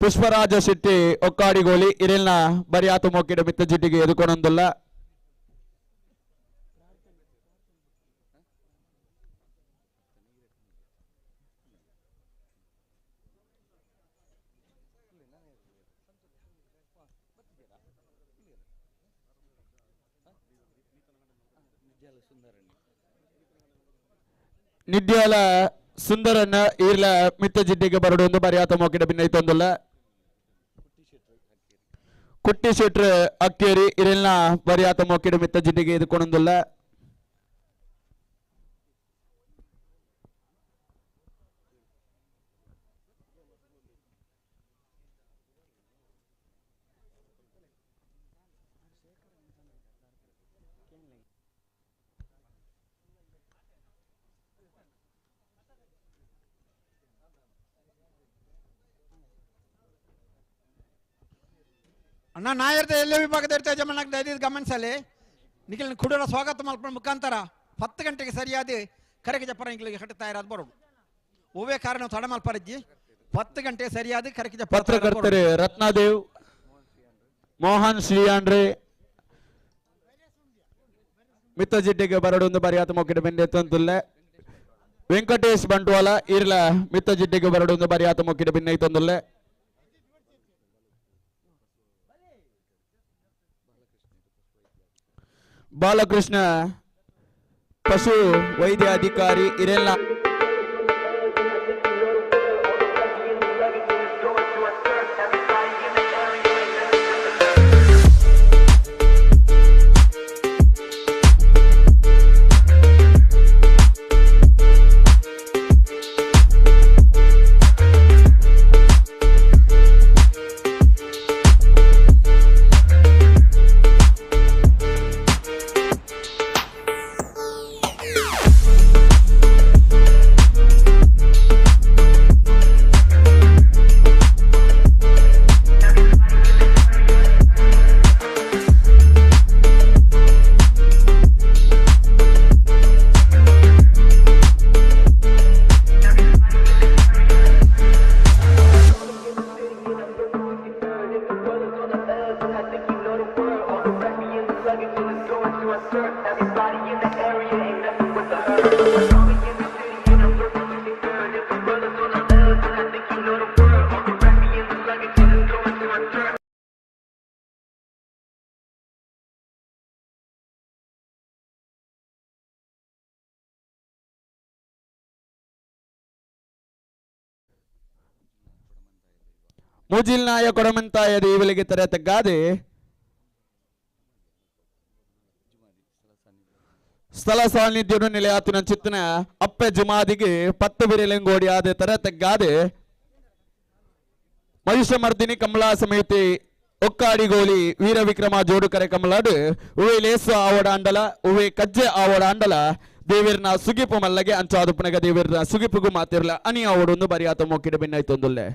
ಪುಷ್ಪರಾಜ ಶೆಟ್ಟಿ ಒಕ್ಕಾಡಿ ಗೋಲಿ ಇರೆಲ್ನ ಬರಿಯಾತು ಮೊಕ್ಕಿಡ ಮಿತ್ತ ಜಿಟ್ಟಿಗೆ ಎದುಕೊಂಡೊಂದುಲ್ಲ. ನಿದ್ಯಾಲ ಸುಂದರನ್ನ ಈರ್ಲ ಮಿತ್ತ ಜಿಟ್ಟಿಗೆ ಬರಡು ಒಂದು ಬರಿಯಾತ ಮೊಕ್ಕಿಡ ಭಿನ್ನೈತೊಂದುಲ್ಲ. ಕುಟ್ಟಿ ಶೆಟ್ರ್ ಅಕ್ಕೇರಿ ಇರೆಲ್ನ ಬರಿಯಾತ ಮೊಕ್ಕಿಡ ಮಿತ್ತ ಜಿಟ್ಟಿಗೆ ಎದುಕೊಂಡೊಂದುಲ್ಲ. ಅಣ್ಣ ನಾಯರ್ದ ಎಲ್ಲ ವಿಭಾಗದ ಇರ್ತಾ ಯಜಮಾನಾಗ ದಯವಿಟ್ಟು ಗಮನಿಸಲಿ. ನಿಖಿಲ್ ಕುಡರ ಸ್ವಾಗತ ಮಲ್ಪನ ಮುಖಾಂತರ 10 ಗಂಟೆಗೆ ಸರಿಯಾದ ಕರೆಗೆ ಜಪ್ಪರ ನಿಖಿಲಿಗೆ ಹಟ್ಟುತ್ತಾ ಇರೋದು ಬರೋದು ಓವೇ ಕಾರಣ ತಡ ಮಲ್ಪರಜ್ಜಿ 10 ಗಂಟೆ ಸರಿಯಾದ ಕರೆಗೆ ಜಪ್ಪ ಪತ್ರಕರ್ತರು ರತ್ನಾದೇವ್ ಮೋಹನ್ ಶ್ರೀಯಾಂಡ್ರೆ ಮಿತ್ತ ಜಿಟ್ಟಿಗೆ ಬರಡು ಒಂದು ಬರಿಯಾತ ಮೊಕ್ಕಿಡ ಭಿನ್ನೈತೊಂದುಲ್ಲ. ವೆಂಕಟೇಶ್ ಬಂಟ್ವಾಳ ಇರ್ಲ ಮಿತ್ತ ಜಿಟ್ಟಿಗೆ ಬರಡು ಒಂದು ಬರಿಯಾತ ಮೊಕ್ಕಿಡ ಭಿನ್ನೈತೊಂದುಲ್ಲ. ಬಾಲಕೃಷ್ಣ ಪಶು ವೈದ್ಯಾಧಿಕಾರಿ ಇರೆಲ್ಲ ಮುಜಿಲ್ ನಾಯ ಕೊಡಮಂತಾಯದ ಇವಳಿಗೆ ತೆರೆತಗ್ಗಾದೆ ಸ್ಥಳ ಸಾನ್ನಿಧ್ಯ ನಿಲೆಯಾತಿನ ಚಿತ್ತನ ಅಪ್ಪೆ ಜುಮಾದಿಗೆ 10 ಬಿರೆಲೆಂಗೋಡಿ ಆದ ತೆರೆತಗ್ಗಾದೆ ಮಹಿಷಮರ್ದಿನಿ ಕಮಲಾ ಸಮಿತಿ ಒಕ್ಕಾಡಿ ಗೋಲಿ ವೀರ ವಿಕ್ರಮ ಜೋಡು ಕರೆ ಕಮಲಾಡು ಉವೆ ಲೇಸು ಆವಡ ಅಂಡಲ ಉವೆ ಕಜ್ಜೆ ಆವಡ ಅಂಡಲ ದೇವೀರ್ನ ಸುಗಿಪು ಮಲ್ಲಗೆ ಅಂಚಾದುಪನಗ ದೇವೀರ್ನ ಸುಗಿಪುಗು ಮಾತಿರ್ಲ ಅನಿ ಆವಡೊಂದು ಬರಿಯಾತ ಮೊಕ್ಕಿಡ ಭಿನ್ನೈತೊಂದುಲ್ಲೆ.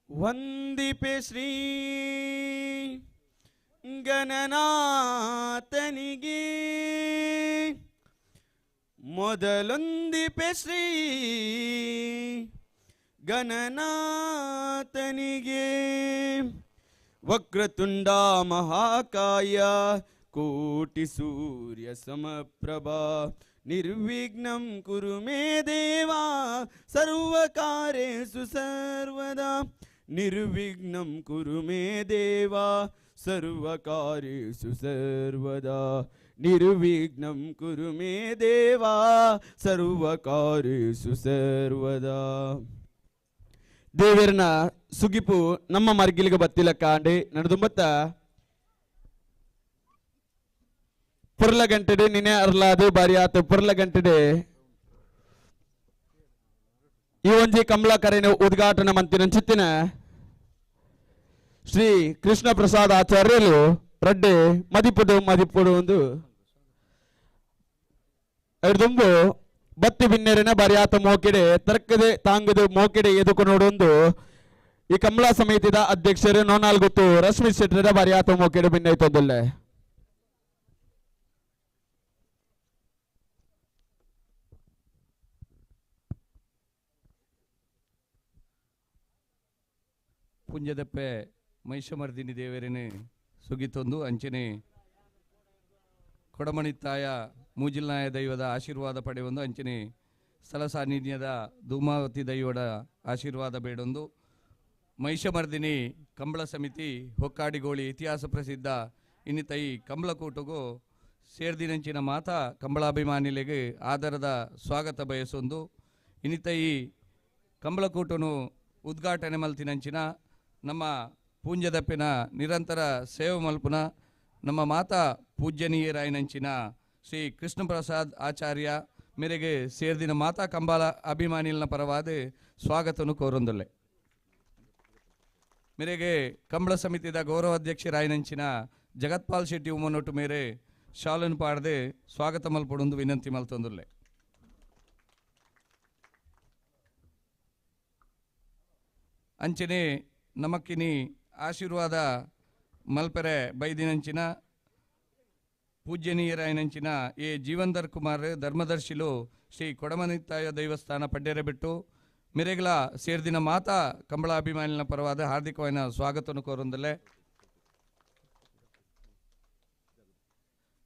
ವಂದಿಪೆ ಶ್ರೀ ಗಣನಾಥನಿಗೆ ಮೊದಲೊಂದಿಪೆ ಶ್ರೀ ಗಣನಾಥನಿಗೆ ವಕ್ರತುಂಡ ಮಹಾಕಾಯ ಕೋಟಿ ಸೂರ್ಯ ಸಮಪ್ರಭಾ ನಿರ್ವಿಘ್ನಂ ಕುರು ಮೇ ದೇವಾ ಸರ್ವಕಾರ್ಯೇಷು ಸರ್ವದಾ ನಿರ್ವಿಘ್ನಂ ಕುರು ಮೇ ದೇವಾ ಸರ್ವಕಾರ್ಯೇಷು ಸರ್ವದಾ ನಿರ್ವಿಘ್ನಂ ಕುರು ಮೇ ದೇವಾ ಸರ್ವಕಾರ್ಯೇಷು ಸರ್ವದಾ. ದೇವರನ ಸುಗಿಪು ನಮ್ಮ ಮರ್ಗಿಲಿಗೆ ಬತ್ತಿಲ್ಲ ಕಾಂಡೆ ನಡೆದುಂಬತ್ತ ಪುರ್ಲ ಗಂಟೆಡೆ ನಿನ್ನೆ ಅರ್ಲಾದು ಬಾರಿ ಆತ ಪುರ್ಲ ಗಂಟೆಡೆ ಈ ಒಂಜಿ ಕಮಲಾ ಕರೆನ ಉದ್ಘಾಟನಾ ಮಂತಿನ ಚಿತ್ತಿನ ಶ್ರೀ ಕೃಷ್ಣ ಪ್ರಸಾದ್ ಆಚಾರ್ಯರು ರಡ್ಡೆ ಮದಿಪುಡು ಒಂದು ಅವ್ರದುಂಬು ಬತ್ತಿ ಬಿನ್ನೆರಿನ ಬರಿಯಾತ ಮೋಕೆಡೆ ತರ್ಕದೆ ತಾಂಗದ ಮೋಕೆಡೆ ಎದುಕು ನೋಡೊಂದು ಈ ಕಮಲಾ ಸಮಿತಿದ ಅಧ್ಯಕ್ಷರು ನೋನಾಲ್ಗುತ್ತು ರಶ್ಮಿ ಶೆಟ್ಟರ ಬರಿಯಾತ ಮೋಕೆಡೆ ಬಿನ್ನೈತೊಂದುಲ್ಲೆ ಪುಂಜದಪ್ಪೆ ಮೈಷಮರ್ದಿನಿ ದೇವರೇನೆ ಸುಗಿತೊಂದು ಅಂಚನೆ ಕೊಡಮಣಿತ್ತಾಯ ಮೂಜಿಲ್ನಾಯ ದೈವದ ಆಶೀರ್ವಾದ ಪಡೆಯೊಂದು ಅಂಚನೆ ಸ್ಥಳ ಸಾನ್ನಿಧ್ಯದ ಧೂಮಾವತಿ ದೈವದ ಆಶೀರ್ವಾದ ಬೇಡೊಂದು ಮೈಷಮರ್ದಿನಿ ಕಂಬಳ ಸಮಿತಿ ಹೊಕ್ಕಾಡಿಗೋಳಿ ಇತಿಹಾಸ ಪ್ರಸಿದ್ಧ ಇನ್ನಿತೈ ಕಂಬಳಕೂಟಗೂ ಸೇರ್ದಿನಂಚಿನ ಮಾತಾ ಕಂಬಳಾಭಿಮಾನಿಗಳಿಗೆ ಆಧಾರದ ಸ್ವಾಗತ ಬಯಸೊಂದು ಇನ್ನಿತೈ ಕಂಬಳಕೂಟನು ಉದ್ಘಾಟನೆ ಮಲ್ತಿನಂಚಿನ ನಮ್ಮ ಪೂಂಜದಪ್ಪಿನ ನಿರಂತರ ಸೇವೆ ಮಲ್ಪುನ ನಮ್ಮ ಮಾತಾ ಪೂಜ್ಯನೀಯರಾಯನಂಚಿನ ಶ್ರೀ ಕೃಷ್ಣ ಪ್ರಸಾದ್ ಆಚಾರ್ಯ ಮೇರೆಗೆ ಸೇರ್ದಿನ ಮಾತಾ ಕಂಬಳ ಅಭಿಮಾನಿಗಳ ಪರವಾದ ಸ್ವಾಗತನು ಕೋರೊಂದುಲ್ಲೆ ಮೇರೆಗೆ ಕಂಬಳ ಸಮಿತಿದ ಗೌರವಾಧ್ಯಕ್ಷರಾಯನಂಚಿನ ಜಗತ್ಪಾಲ್ ಶೆಟ್ಟಿ ಉಮ್ಮನೊಟ್ಟು ಮೇರೆ ಶಾಲನ್ನು ಪಾಡದೆ ಸ್ವಾಗತ ಮಲ್ಪಡೊಂದು ವಿನಂತಿ ಮಲ್ತೊಂದುಲ್ಲೆ ಅಂಚನೆ ನಮಕ್ಕಿನಿ ಆಶೀರ್ವಾದ ಮಲ್ಪೆರೆ ಬೈದಿನಂಚಿನ ಪೂಜ್ಯನೀಯರಾಯನಂಚಿನ ಎ ಜೀವಂದರ್ ಕುಮಾರ್ ಧರ್ಮದರ್ಶಿಲು ಶ್ರೀ ಕೊಡಮನಿತ್ತಾಯ ದೈವಸ್ಥಾನ ಪಡ್ಡೆರೆ ಬಿಟ್ಟು ಮೆರೆಗಳ ಸೇರ್ದಿನ ಮಾತಾ ಕಂಬಳ ಅಭಿಮಾನಿಗಳ ಪರವಾದ ಹಾರ್ದಿಕವಾದ ಸ್ವಾಗತವನ್ನು ಕೋರೊಂದಲೆ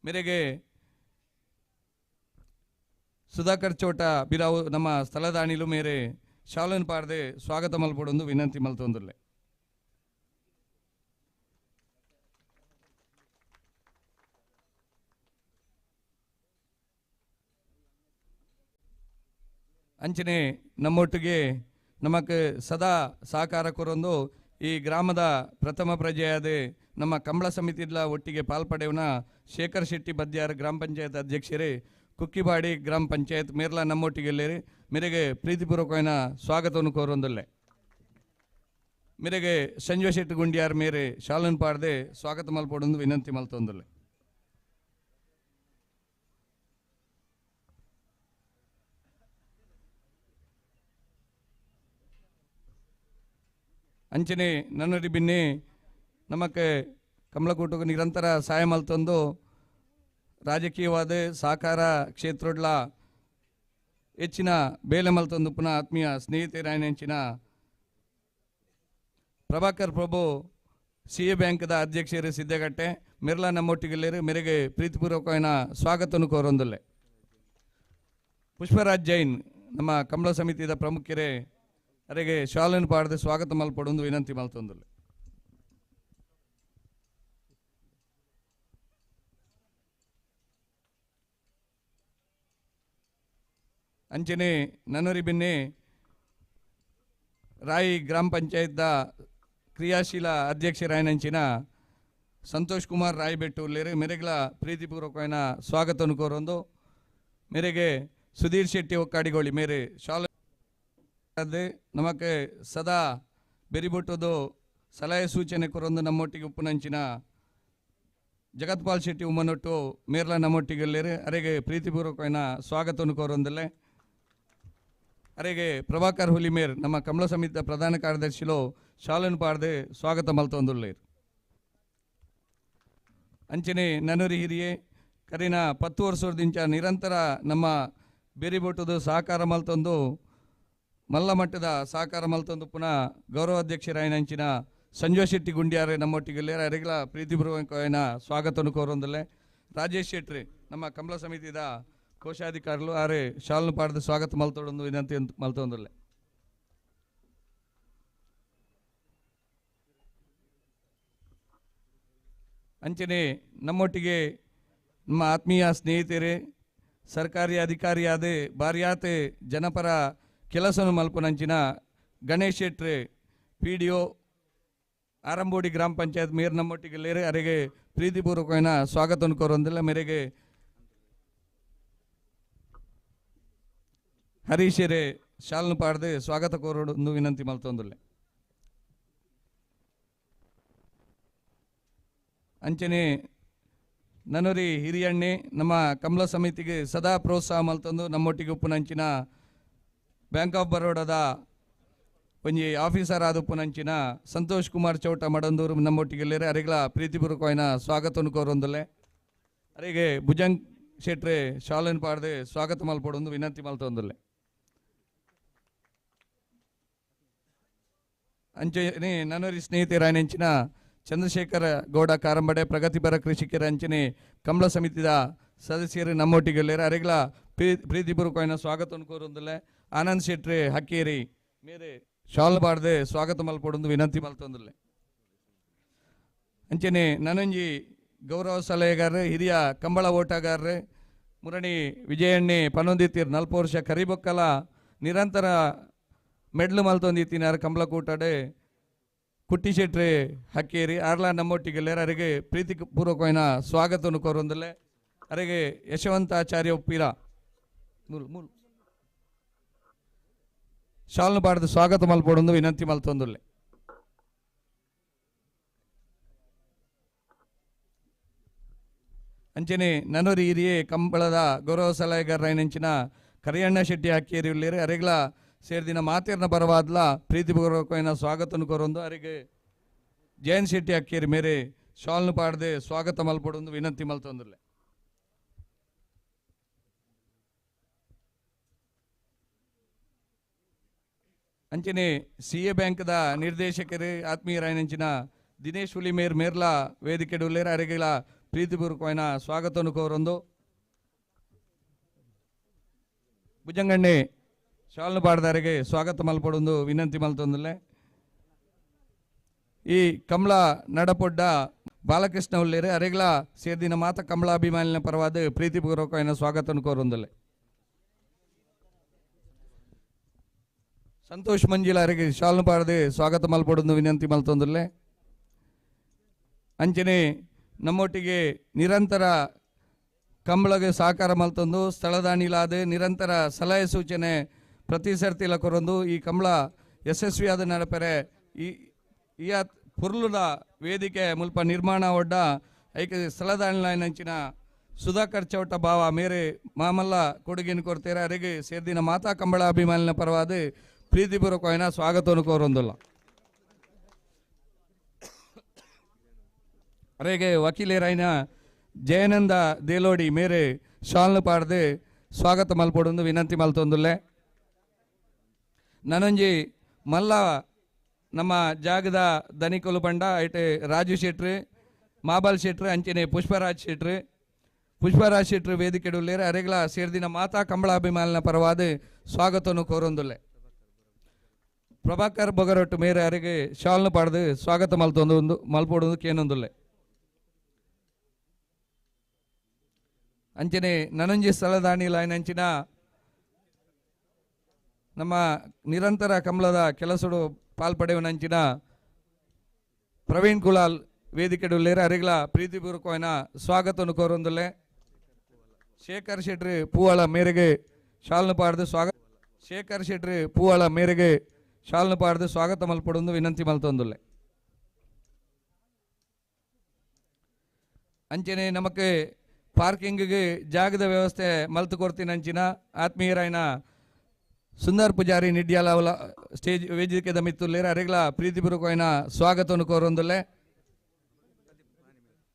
ಮೇರೆಗೆ ಸುಧಾಕರ್ ಚೋಟ ಬಿರಾವು ನಮ್ಮ ಸ್ಥಳದಾಣಿಲು ಮೇರೆ ಶಾಲನ್ ಪಾಡದೆ ಸ್ವಾಗತ ಮಲ್ಪಡೊಂದು ವಿನಂತಿ ಮಲ್ತೊಂದುಲ್ಲೆ ಅಂಚನೆ ನಮ್ಮೊಟ್ಟಿಗೆ ನಮಕ್ ಸದಾ ಸಹಕಾರ ಕೊರೊಂದು ಈ ಗ್ರಾಮದ ಪ್ರಥಮ ಪ್ರಜೆಯಾದ ನಮ್ಮ ಕಂಬಳ ಸಮಿತಿಲ ಒಟ್ಟಿಗೆ ಪಾಲ್ಪಡೆಯವನ ಶೇಖರ್ ಶೆಟ್ಟಿ ಬದ್ಯಾರ್ ಗ್ರಾಮ ಪಂಚಾಯತ್ ಅಧ್ಯಕ್ಷರೇ ಕುಕ್ಕಿಬಾಡಿ ಗ್ರಾಮ ಪಂಚಾಯತ್ ಮೇರ್ಲ ನಮ್ಮೊಟ್ಟಿಗೆ ಮೇರೆಗೆ ಪ್ರೀತಿಪೂರ್ವಕವಾದ ಸ್ವಾಗತವನ್ನು ಕೋರೊಂದುಲ್ಲೆ ಮೇರೆಗೆ ಸಂಜೀವ ಶೆಟ್ಟಿ ಗುಂಡಿಯಾರ್ ಮೇರೆ ಶಾಲನ್ ಪಾಡದೆ ಸ್ವಾಗತ ಮಲ್ಪಡೊಂದು ವಿನಂತಿ ಮಲ್ತೊಂದುಲ್ಲೆ ಅಂಚನೆ ನನ್ನಡಿ ಬಿನ್ನೆ ನಮಕ್ಕೆ ಕಮಲಕೂಟಕ್ಕೆ ನಿರಂತರ ಸಹಾಯ ಮಲ್ತೊಂದು ರಾಜಕೀಯವಾದ ಸಹಕಾರ ಕ್ಷೇತ್ರಡ್ಲ ಹೆಚ್ಚಿನ ಬೇಲೆ ಮಲ್ತೊಂದು ಪುನಃ ಆತ್ಮೀಯ ಸ್ನೇಹಿತರಾಯನಂಚಿನ ಪ್ರಭಾಕರ್ ಪ್ರಭು CA ಬ್ಯಾಂಕ್ದ ಅಧ್ಯಕ್ಷರು ಸಿದ್ದಗಟ್ಟೆ ಮೆರ್ಲಾ ನಮ್ಮೊಟ್ಟಿಗೆಲ್ಲರು ಮೇರೆಗೆ ಪ್ರೀತಿಪೂರ್ವಕವಾದ ಸ್ವಾಗತವನ್ನು ಕೋರೊಂದುಲ್ಲೆ ಪುಷ್ಪರಾಜ್ ಜೈನ್ ನಮ್ಮ ಕಂಬಳ ಸಮಿತಿಯ ಪ್ರಮುಖರೇ ಅವರಿಗೆ ಶಾಲನ್ನು ಪಾಡದೆ ಸ್ವಾಗತ ಮಲ್ಪಡೊಂದು ವಿನಂತಿ ಮಲ್ತೊಂದುಲ್ಲೆ ಅಂಚನೆ ನನ್ನೂರಿ ಬಿನ್ನೆ ರಾಯಿ ಗ್ರಾಮ ಪಂಚಾಯತ್ದ ಕ್ರಿಯಾಶೀಲ ಅಧ್ಯಕ್ಷರಾಯನಂಚಿನ ಸಂತೋಷ್ ಕುಮಾರ್ ರಾಯ್ ಬೆಟ್ಟೂರ್ಲೇರು ಮೇರೆಗಳ ಪ್ರೀತಿಪೂರ್ವಕವಾದ ಸ್ವಾಗತವನ್ನು ಕೋರೊಂದು ಮೇರೆಗೆ ಸುಧೀರ್ ಶೆಟ್ಟಿ ಒಕ್ಕಾಡಿಗೋಳಿ ಮೇರೆ ಶಾಲ ನಮಕ್ಕೆ ಸದಾ ಬೆರಿಬೊಟ್ಟದು ಸಲಹೆ ಸೂಚನೆ ಕೊರೊಂದು ನಮ್ಮೊಟ್ಟಿಗೆ ಉಪ್ಪುನಂಚಿನ ಜಗತ್ಪಾಲ್ ಶೆಟ್ಟಿ ಉಮ್ಮನೊಟ್ಟು ಮೇರ್ಲ ನಮ್ಮೊಟ್ಟಿಗೆಲ್ಲೇರು ಅರೆಗೆ ಪ್ರೀತಿಪೂರ್ವಕವಾದ ಸ್ವಾಗತವನ್ನು ಕೋರೊಂದಲ್ಲೇ ಅರೆಗೆ ಪ್ರಭಾಕರ್ ಹುಲಿಮೇರ್ ನಮ್ಮ ಕಂಬಳ ಸಮಿತಿಯ ಪ್ರಧಾನ ಕಾರ್ಯದರ್ಶಿಲು ಶಾಲನ್ನು ಪಾಡದೆ ಸ್ವಾಗತ ಮಲ್ತೊಂದುಲ್ಲೇರು ಅಂಚನೆ ನನ್ನೂರಿ ಹಿರಿಯೇ ಕರಿನ 10 ವರ್ಷದಿಂದ ನಿರಂತರ ನಮ್ಮ ಬೆರಿಬೊಟ್ಟದು ಸಹಕಾರ ಮಲ್ತೊಂದು ಮಲ್ಲ ಮಟ್ಟದ ಸಹಕಾರ ಮಲ್ತೊಂದು ಪುನಃ ಗೌರವಾಧ್ಯಕ್ಷರಾಯನಂಚಿನ ಸಂಜೀವ ಶೆಟ್ಟಿ ಗುಂಡಿಯಾರೆ ನಮ್ಮೊಟ್ಟಿಗೆಲ್ಲೇರ ಅರೆಗಳ ಪ್ರೀತಿಪೂರ್ವಕವಾದ ಸ್ವಾಗತವನ್ನು ಕೋರೊಂದಲ್ಲೇ ರಾಜೇಶ್ ಶೆಟ್ಟಿ ನಮ್ಮ ಕಂಬಳ ಸಮಿತಿಯ ಕೋಶಾಧಿಕಾರಿಗಳು ಆರೆ ಶಾಲನ್ನು ಪಾಡದೆ ಸ್ವಾಗತ ಮಲ್ತೊಡೊಂದು ವಿನಂತಿ ಮಲ್ತೊಂದಲ್ಲೇ ಅಂಚನೆ ನಮ್ಮೊಟ್ಟಿಗೆ ನಮ್ಮ ಆತ್ಮೀಯ ಸ್ನೇಹಿತರೇ ಸರ್ಕಾರಿ ಅಧಿಕಾರಿಯಾದ ಬಾರಿಯಾತೆ ಜನಪರ ಕೆಲಸವನ್ನು ಮಲ್ಪನಂಚಿನ ಗಣೇಶ್ ಶೆಟ್ಟಿ PDO ಆರಂಬೋಡಿ ಗ್ರಾಮ ಪಂಚಾಯತ್ ಮೇಯರ್ ನಮ್ಮೊಟ್ಟಿಗೆಲ್ಲೇರೆ ಅವರಿಗೆ ಪ್ರೀತಿಪೂರ್ವಕವಾದ ಸ್ವಾಗತವನ್ನು ಕೋರೊಂದಿಲ್ಲ ಮೇರೆಗೆ ಹರೀಶರೇ ಶಾಲನ್ನು ಪಾಡದೆ ಸ್ವಾಗತ ಕೋರೊಂದು ವಿನಂತಿ ಮಲ್ತೊಂದುಲ್ಲೆ ಅಂಚನೆ ನನರಿ ಹಿರಿಯಣ್ಣೆ ನಮ್ಮ ಕಮಲ ಸಮಿತಿಗೆ ಸದಾ ಪ್ರೋತ್ಸಾಹ ಮಲ್ತಂದು ನಮ್ಮೊಟ್ಟಿಗೆ ಉಪ್ಪುನಂಚಿನ ಬ್ಯಾಂಕ್ ಆಫ್ ಬರೋಡಾದ ಒಂಜಿ ಆಫೀಸರ್ ಆದ ಉಪ್ಪುನಂಚಿನ ಸಂತೋಷ್ ಕುಮಾರ್ ಚೌಟ ಮಡಂದೂರು ನಮ್ಮೊಟ್ಟಿಗೆ ಇಲ್ಲೇರೆ ಅರಿಗಳ ಪ್ರೀತಿಪೂರ್ವಕವಾಯಿನ ಸ್ವಾಗತವನ್ನು ಕೋರೊಂದುಲ್ಲೆ ಅರಿಗೆ ಭುಜಂಗ್ ಶೆಟ್ರೆ ಶಾಲನ್ ಪಾಡ್ದೆ ಸ್ವಾಗತ ಮಲ್ಪಡೊಂದು ವಿನಂತಿ ಮಲ್ತೊಂದುಲ್ಲೆ ಅಂಚನೆ ನನರಿ ಸ್ನೇಹಿತರಾಯನೆಂಚಿನ ಚಂದ್ರಶೇಖರ ಗೌಡ ಕಾರಂಬಡೆ ಪ್ರಗತಿಪರ ಕೃಷಿಕರ ಅಂಚನೆ ಕಮಲ ಸಮಿತಿದ ಸದಸ್ಯರು ನಮ್ಮೊಟ್ಟಿಗೆ ಅರಿಗಳ ಪ್ರೀತಿಪೂರ್ವಕವಾಯಿನ ಸ್ವಾಗತವನ್ನು ಕೋರೊಂದುಲ್ಲೆ ಆನಂದ್ ಶೆಟ್ರೆ ಹಕ್ಕೇರಿ ಮೇರೆ ಶಾಲ್ ಬಾರ್ದೆ ಸ್ವಾಗತ ಮಲ್ಪಡೊಂದು ವಿನಂತಿ ಮಲ್ತೊಂದುಲ್ಲೆ ಅಂಚನೆ ನನಂಜಿ ಗೌರವ ಸಲಹೆಗಾರರು ಹಿರಿಯ ಕಂಬಳ ಓಟಗಾರರು ಮುರಣಿ ವಿಜಯಣ್ಣೆ ಪನ್ನೊಂದಿತ್ತೀರ್ 40 ವರ್ಷ ಕರಿಬೊಕ್ಕಲ ನಿರಂತರ ಮೆಡ್ಲು ಮಲ್ತೊಂದಿತ್ತಿನಾರು ಕಂಬಳ ಕೂಟಡೆ ಕುಟ್ಟಿ ಶೆಟ್ರೆ ಹಕ್ಕೇರಿ ಆರ್ಲ ನಮ್ಮೊಟ್ಟಿಗೆ ಅರಿಗೆ ಪ್ರೀತಿಪೂರ್ವಕವಾಯಿನ ಸ್ವಾಗತವನ್ನು ಕೋರೊಂದುಲ್ಲೆ ಅರಿಗೆ ಯಶವಂತಾಚಾರ್ಯ ಉಪ್ಪಿರ ಮೂಲು ಶಾಲ್ನು ಪಾಡ್ದು ಸ್ವಾಗತ ಮಲ್ಪಡೊಂದು ವಿನಂತಿ ಮಲ್ತೊಂದುಲ್ಲೆ ಅಂಚನೆ ನನರಿ ಹಿರಿಯೇ ಕಂಬಳದ ಗೌರವ ಸಲಹೆಗಾರನೆಂಚಿನ ಕರಿಯಣ್ಣ ಶೆಟ್ಟಿ ಹಕ್ಕೇರಿ ಉಳ್ಳೇರಿ ಅರೆಗಳ ಸೇರಿದಿನ ಮಾತೇರ್ನ ಬರವಾದ್ಲ ಪ್ರೀತಿಪೂರ್ವಕವಾಯಿನ ಸ್ವಾಗತವನ್ನು ಕೋರೊಂದು ಅರಿಗೆ ಜಯಂತ್ ಶೆಟ್ಟಿ ಹಕ್ಕೇರಿ ಮೇರೆ ಶಾಲ್ನು ಪಾಡ್ದೆ ಸ್ವಾಗತ ಮಲ್ಪಡೊಂದು ವಿನಂತಿ ಮಲ್ತೊಂದುಲ್ಲೆ ಅಂಚನೆ CA ಬ್ಯಾಂಕ್ದ ನಿರ್ದೇಶಕರು ಆತ್ಮೀಯರಾಯನೆಂಚಿನ ದಿನೇಶ್ ಹುಲಿಮೇರ್ ಮೇರ್ಲ ವೇದಿಕೆ ಉಳ್ಳೇರ ಅರೆಗಳ ಪ್ರೀತಿಪೂರ್ವಕವಾಯಿನ ಸ್ವಾಗತವನ್ನು ಕೋರೊಂದು ಭುಜಂಗಣ್ಣೆ ಶಾಲ್ನು ಪಾಡ್ದಾರಿಗೆ ಸ್ವಾಗತ ಮಲ್ಪಡೊಂದು ವಿನಂತಿ ಮಲ್ತೊಂದುಲ್ಲೆ ಈ ಕಮಲ ನಡಪೊಡ್ಡ ಬಾಲಕೃಷ್ಣ ಉಳ್ಳೇರೆ ಅರೆಗಳ ಸೇರ್ದಿನ ಮಾತ ಕಮಲ ಅಭಿಮಾನಿನ ಪರವಾದ ಪ್ರೀತಿಪೂರ್ವಕವಾಯಿನ ಸ್ವಾಗತವನ್ನು ಕೋರೊಂದುಲ್ಲೆ ಸಂತೋಷ್ ಮಂಜಿಲ ಅರೆಗೆ ಶಾಲ್ನು ಪಾಡದೆ ಸ್ವಾಗತ ಮಲ್ಪಡೊಂದು ವಿನಂತಿ ಮಲ್ತೊಂದುಲ್ಲೆ ಅಂಚನೆ ನಮ್ಮೊಟ್ಟಿಗೆ ನಿರಂತರ ಕಂಬಳಗೆ ಸಹಕಾರ ಮಲ್ತೊಂದು ಸ್ಥಳದಾಣಿಲಾದ ನಿರಂತರ ಸಲಹೆ ಸೂಚನೆ ಪ್ರತಿ ಸರ್ತಿಲ ಕೊರೊಂದು ಈ ಕಂಬಳ ಯಶಸ್ವಿಯಾದ ನಡಪೆರೆ ಈ ಪುರ್ಲುದ ವೇದಿಕೆ ಮುಲ್ಪ ನಿರ್ಮಾಣ ಒಡ್ಡ ಐಕೆ ಸ್ಥಳದಾಣಿಲಾಯನಂಚಿನ ಸುಧಾಕರ್ ಚೌಟ ಭಾವ ಮೇರೆ ಮಾಮಲ್ಲ ಕೊಡುಗೆಯನ್ನು ಕೊಡ್ತೇರೆ ಅರೆಗೆ ಸೇರ್ದಿನ ಮಾತಾ ಕಂಬಳ ಅಭಿಮಾನಿನ ಪರವಾದ ಪ್ರೀತಿಪೂರ್ವಕವಾಯಿನ ಸ್ವಾಗತವನ್ನು ಕೋರೊಂದುಲ್ಲ ಅರೆಗೆ ವಕೀಲರಾಯಿನ ಜಯನಂದ ದೇಲೋಡಿ ಮೇರೆ ಶಾಲ್ನು ಪಾಡ್ದೆ ಸ್ವಾಗತ ಮಲ್ಪಡೊಂದು ವಿನಂತಿ ಮಲ್ತೊಂದುಲ್ಲೆ ನನಂಜಿ ಮಲ್ಲ ನಮ್ಮ ಜಾಗದ ದನಿಕೊಲು ಬಂಡ ಐಟೆ ರಾಜು ಶೆಟ್ರು ಮಾಬಾಲ್ ಶೆಟ್ರು ಅಂಚನೆ ಪುಷ್ಪರಾಜ್ ಶೆಟ್ರು ವೇದಿಕೆ ಉಳ್ಳೇರೆ ಅರೆಗಳ ಸೇರ್ದಿನ ಮಾತಾ ಕಂಬಳ ಅಭಿಮಾನಿನ ಪರವಾದ ಸ್ವಾಗತವನ್ನು ಕೋರೊಂದುಲ್ಲೆ ಪ್ರಭಾಕರ್ ಬೊಗರೊಟ್ಟು ಮೇರೆ ಅರೆಗೆ ಶಾಲ್ನು ಪಾಡ್ದು ಸ್ವಾಗತ ಮಲ್ಪೊಂದು ಕೇನೊಂದುಲ್ಲೆ ಅಂಚನೆ ನನಂಜಿ ಸ್ಥಳದಾಣಿಲಾಯನಂಚಿನ ನಮ್ಮ ನಿರಂತರ ಕಂಬಳದ ಕೆಲಸಡು ಪಾಲ್ಪಡೆವನಂಚಿನ ಪ್ರವೀಣ್ ಕುಲಾಲ್ ವೇದಿಕೆ ಉಳ್ಳೇರೆ ಅರೆಗಳ ಪ್ರೀತಿಪೂರ್ವಕವಾಯಿನ ಸ್ವಾಗತವನ್ನು ಕೋರೊಂದುಲ್ಲೆ ಶೇಖರ್ ಶೆಟ್ರಿ ಪೂವಳ ಮೇರೆಗೆ ಶಾಲ್ನು ಪಾಡ್ದು ಸ್ವಾಗತ ಮಲ್ಪಡೊಂದು ವಿನಂತಿ ಮಲ್ತೊಂದುಲ್ಲೆ ಅಂಚನೆ ನಮಕ್ಕೆ ಪಾರ್ಕಿಂಗ್ಗೆ ಜಾಗದ ವ್ಯವಸ್ಥೆ ಮಲ್ತು ಕೊಡ್ತೀನಂಚಿನ ಆತ್ಮೀಯರಾಯಿನ ಸುಂದರ್ ಪೂಜಾರಿ ನಿಡ್ಯಾಲ ಅವಲ ಸ್ಟೇಜ್ ವೇದಿಕೆದ ಮಿತ್ತುಲ್ಲೇರ ಅರೆಗಳ ಪ್ರೀತಿಪೂರ್ವಕವಾಯಿನ ಸ್ವಾಗತವನ್ನು ಕೋರೊಂದುಲ್ಲೆ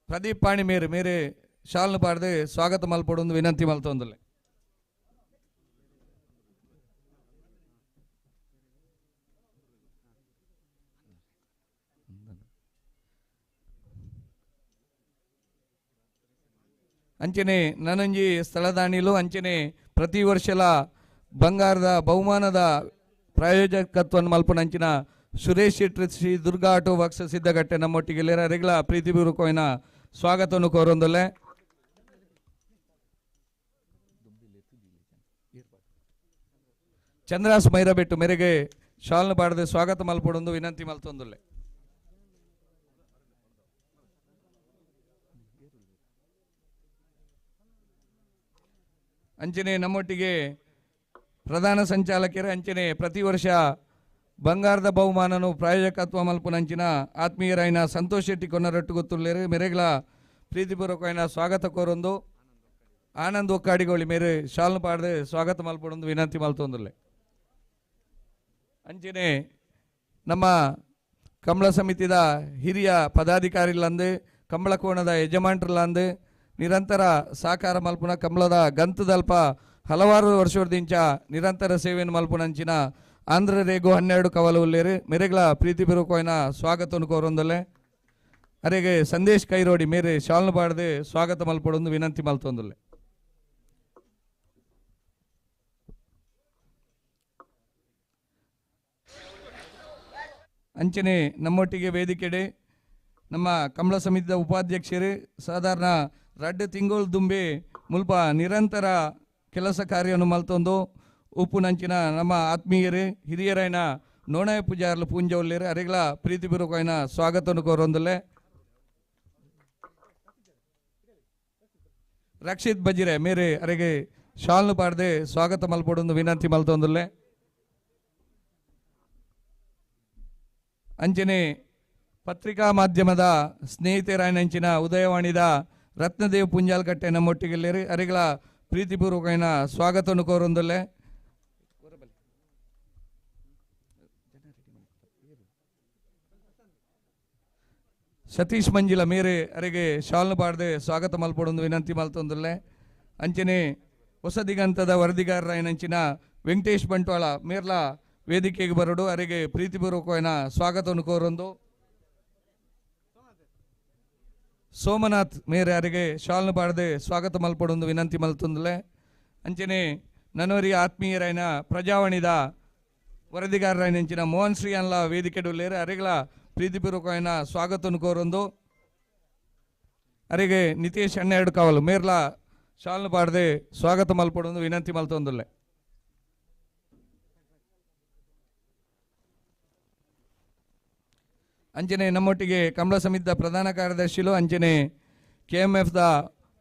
ಪ್ರದೀಪ್ ಪಾಣಿ ಮೇರೆ ಶಾಲ್ನು ಪಾಡ್ದೆ ಸ್ವಾಗತ ಮಲ್ಪಡೊಂದು ವಿನಂತಿ ಮಲ್ತೊಂದುಲ್ಲೆ ಅಂಚನೆ ನನಂಜಿ ಸ್ಥಳದಾಣಿಲು ಅಂಚನೆ ಪ್ರತಿ ವರ್ಷಲ ಬಂಗಾರದ ಬಹುಮಾನದ ಪ್ರಾಯೋಜಕತ್ವವನ್ನು ಮಲ್ಪನಂಚಿನ ಸುರೇಶ್ ಶೆಟ್ಟಿ ಶ್ರೀ ದುರ್ಗಾ ಆಟೋ ವರ್ಕ್ಸ್ ಸಿದ್ದಗಟ್ಟೆ ನಮ್ಮೊಟ್ಟಿಗೆ ಅರೆಗಳ ಪ್ರೀತಿಪೂರ್ವಕವಾಯಿನ ಸ್ವಾಗತವನ್ನು ಕೋರೊಂದುಲ್ಲೆ ಚಂದ್ರಾಸ್ ಮೈರಬೆಟ್ಟು ಮೇರೆಗೆ ಶಾಲ್ನು ಪಾಡದೆ ಸ್ವಾಗತ ಮಲ್ಪಡೊಂದು ವಿನಂತಿ ಮಲ್ತೊಂದುಲ್ಲೆ ಅಂಚನೆ ನಮ್ಮೊಟ್ಟಿಗೆ ಪ್ರಧಾನ ಸಂಚಾಲಕರು ಅಂಚನೆ ಪ್ರತಿ ವರ್ಷ ಬಂಗಾರದ ಬಹುಮಾನನು ಪ್ರಾಯೋಜಕತ್ವ ಮಲ್ಪುನಂಚಿನ ಆತ್ಮೀಯರಾಯಿನ ಸಂತೋಷ್ ಶೆಟ್ಟಿ ಕೊನ್ನರೊಟ್ಟು ಗೊತ್ತುಳ್ಳೇರು ಮೆರೆಗಳ ಪ್ರೀತಿಪೂರ್ವಕమైన ಸ್ವಾಗತ ಕೋರೊಂದು ಆನಂದ್ ಒಕ್ಕಾಡಿಗೋಳಿ ಮೇರೆ ಶಾಲ್ನು ಪಾಡ್ದು ಸ್ವಾಗತ ಮಲ್ಪಡೊಂದು ವಿನಂತಿ ಮಲ್ತೊಂದುಲ್ಲೆ. ಅಂಚನೆ ನಮ್ಮ ಕಂಬಳ ಸಮಿತಿದ ಹಿರಿಯ ಪದಾಧಿಕಾರಿಗಳಂದು ಕಂಬಳ ಕೋಣದ ಯಜಮಾನ್ರಲ್ಲಂದು ನಿರಂತರ ಸಹಕಾರ ಮಲ್ಪುನ ಕಂಬಳದ ಗಂತದಲ್ಪ ಹಲವಾರು ವರ್ಷದಿಂದ ನಿರಂತರ ಸೇವೆಯನ್ನು ಮಲ್ಪುನಂಚಿನ ಆಂಧ್ರ ರೇಗು 12 ಕವಲು ಉಲ್ಲೇರು ಮೆರೆಗಳ ಪ್ರೀತಿಪೂರ್ವಕమైన ಸ್ವಾಗತವನ್ನು ಕೋರೊಂದಲ್ಲೇ ಅರೆಗೆ ಸಂದೇಶ್ ಕೈರೋಡಿ ಮೇರೆ ಶಾಲ್ನು ಪಾಡದೆ ಸ್ವಾಗತ ಮಲ್ಪಡೊಂದು ವಿನಂತಿ ಮಲ್ತೊಂದುಲ್ಲೆ. ಅಂಚನೆ ನಮ್ಮೊಟ್ಟಿಗೆ ವೇದಿಕೆಡೆ ನಮ್ಮ ಕಂಬಳ ಸಮಿತಿಯ ಉಪಾಧ್ಯಕ್ಷರು ಸಾಧಾರಣ 2 ತಿಂಗಳು ದುಂಬೆ ಮುಲ್ಪ ನಿರಂತರ ಕೆಲಸ ಕಾರ್ಯವನ್ನು ಮಲ್ತೊಂದು ಉಪ್ಪುನಂಚಿನ ನಮ್ಮ ಆತ್ಮೀಯರು ಹಿರಿಯರೈನ ನೋಣಾಯ ಪೂಜಾರ್ಲು ಪೂಂಜ ಉಳ್ಳೇರು ಅರೆಗಳ ಪ್ರೀತಿಪೂರ್ವಕమైన ಸ್ವಾಗತವನ್ನು ಕೋರೊಂದಲ್ಲೇ. ರಕ್ಷಿತ್ ಬಜಿರೆ ಮೇರೆ ಅರೆಗೆ ಶಾಲ್ನು ಪಾಡದೆ ಸ್ವಾಗತ ಮಲ್ಪಡೊಂದು ವಿನಂತಿ ಮಲ್ತೊಂದುಲ್ಲೆ. ಅಂಚನೆ ಪತ್ರಿಕಾ ಮಾಧ್ಯಮದ ಸ್ನೇಹಿತರಾಯನಂಚಿನ ಉದಯವಾಣಿದ ರತ್ನದೇವ್ ಪುಂಜಾಲ್ಕಟ್ಟೆ ನಮ್ಮೊಟ್ಟಿಗೆಲ್ಲೇರಿ ಅರೆಗಳ ಪ್ರೀತಿಪೂರ್ವಕమైన ಸ್ವಾಗತವನ್ನು ಕೋರೊಂದಲ್ಲೇ. ಸತೀಶ್ ಮಂಜಿಲ ಮೇರೆ ಅರೆಗೆ ಶಾಲ್ನು ಪಾಡದೆ ಸ್ವಾಗತ ಮಲ್ಪಡೊಂದು ವಿನಂತಿ ಮಲ್ತೊಂದುಲ್ಲೆ. ಅಂಚನೆ ಹೊಸ ದಿಗಂತದ ವರದಿಗಾರರಾಯನಂಚಿನ ವೆಂಕಟೇಶ್ ಬಂಟ್ವಾಳ ಮೇರ್ಲ ವೇದಿಕೆಗೆ ಬರಡು ಅರೆಗೆ ಪ್ರೀತಿಪೂರ್ವಕమైన ಸ್ವಾಗತವನ್ನು ಕೋರೊಂದು. ಸೋಮನಾಥ್ ಮೇರೆ ಅರೆಗೆ ಶಾಲ್ನು ಪಾಡದೆ ಸ್ವಾಗತ ಮಲ್ಪಡೊಂದು ವಿನಂತಿ ಮಲ್ತೊಂದುಲ್ಲೆ. ಅಂಚನೆ ನನ್ನವರಿ ಆತ್ಮೀಯರೈನ ಪ್ರಜಾವಾಣಿದ ವರದಿಗಾರರಾಯನಂಚಿನ ಮೋಹನ್ ಶ್ರೀ ಅನ್ಲ ವೇದಿಕೆಡುಲ್ಲೇರು ಅರೆಗಳ ಪ್ರೀತಿಪೂರ್ವಕమైన ಸ್ವಾಗತವನ್ನು ಕೋರೊಂದು. ಅರೆಗೆ ನಿತೇಶ್ 12 ಕಾವಲು ಮೇರ್ಲ ಶಾಲ್ನು ಪಾಡದೆ ಸ್ವಾಗತ ಮಲ್ಪಡೊಂದು ವಿನಂತಿ ಮಲ್ತೊಂದುಲ್ಲೆ. ಅಂಚನೆ ನಮ್ಮೊಟ್ಟಿಗೆ ಕಂಬಳ ಸಮಿತಿಯ ಪ್ರಧಾನ ಕಾರ್ಯದರ್ಶಿಲು ಅಂಚನೆ KMF ದ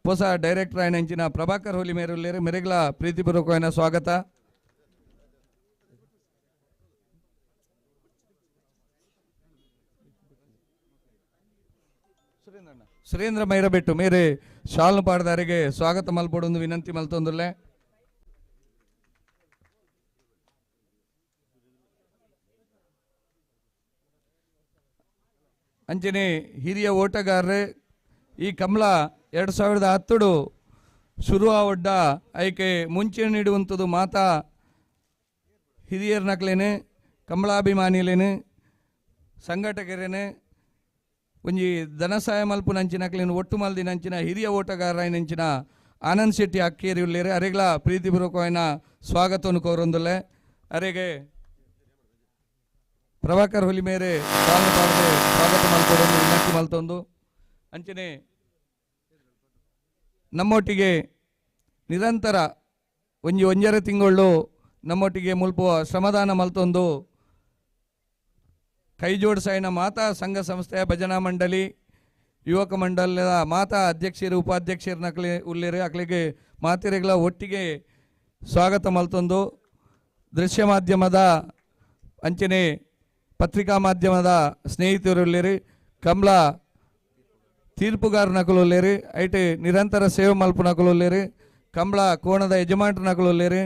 ಹೊಸ ಡೈರೆಕ್ಟರ್ ಆಯ್ನಂಚಿನ ಪ್ರಭಾಕರ್ ಹೋಲಿ ಮೇರುಲ್ಲೇರು ಮೆರೆಗಳ ಪ್ರೀತಿಪೂರ್ವಕమైన ಸ್ವಾಗತ. ಸುರೇಂದ್ರ ಮೈರಬೆಟ್ಟು ಮೇರೆ ಶಾಲ್ನು ಪಾಡದಾರಿಗೆ ಸ್ವಾಗತ ಮಲ್ಪಡೊಂದು ವಿನಂತಿ ಮಲ್ತೊಂದುಲ್ಲೆ. ಅಂಚನೆ ಹಿರಿಯ ಓಟಗಾರರೇ ಈ ಕಂಬಳ 2010 ಶುರು ಆವಡ್ಡ ಐಕೆ ಮುಂಚೆ ನೀಡುವಂಥದ್ದು ಮಾತಾ ಹಿರಿಯರ ನಕ್ಲೇನೆ ಕಂಬಳಾಭಿಮಾನಿಲೇನೆ ಸಂಘಟಕರೇನೆ ಒಂಜಿ ಧನಸಹಾಯ ಮಲ್ಪುನಂಚಿನಕ್ಲೇನು ಒಟ್ಟು ಮಲ್ದಿನಂಚಿನ ಹಿರಿಯ ಓಟಗಾರರಾಯನಂಚಿನ ಆನಂದ್ ಶೆಟ್ಟಿ ಅಕ್ಕೇರಿ ಉಳ್ಳೇರೆ ಅರೆಗಳ ಪ್ರೀತಿಪೂರ್ವಕమైన ಸ್ವಾಗತವನ್ನು ಕೋರೊಂದುಲ್ಲೆ. ಅರೆಗೆ ಪ್ರಭಾಕರ್ ಹುಲಿ ಮೇರೆ ಶಾಲ್ನು ಪಾಡದೆ ಸ್ವಾಗತ ಮಲ್ಪಡೊಂದು ವಿನಂತಿ ಮಲ್ತೊಂದು. ಅಂಚನೆ ನಮ್ಮೊಟ್ಟಿಗೆ ನಿರಂತರ ಒಂಜರ ತಿಂಗಳು ನಮ್ಮೊಟ್ಟಿಗೆ ಮುಲ್ಪುವ ಶ್ರಮದಾನ ಮಲ್ತೊಂದು ಕೈ ಜೋಡಿಸಾಯಿನ ಮಾತಾ ಸಂಘ ಸಂಸ್ಥೆಯ ಭಜನಾ ಮಂಡಳಿ ಯುವಕ ಮಂಡಲದ ಮಾತಾ ಅಧ್ಯಕ್ಷರು ಉಪಾಧ್ಯಕ್ಷರು ನಕಲಿ ಉಳ್ಳೇರೆ ಅಕ್ಲಿಗೆ ಮಾತೆರೆಗಳ ಒಟ್ಟಿಗೆ ಸ್ವಾಗತ ಮಲ್ತೊಂದು. ದೃಶ್ಯ ಮಾಧ್ಯಮದ ಅಂಚನೆ ಪತ್ರಿಕಾ ಮಾಧ್ಯಮದ ಸ್ನೇಹಿತರು ಉಳ್ಳೇರಿ ಕಂಬಳ ತೀರ್ಪುಗಾರ ನಕಲು ಉಳ್ಳೇರಿ ಐಟೆ ನಿರಂತರ ಸೇವೆ ಮಲ್ಪು ನಕಲು ಉಳ್ಳೇರಿ ಕಂಬಳ ಕೋಣದ ಯಜಮಾನ್ರ ನಕಲು ಉಳ್ಳೇರಿ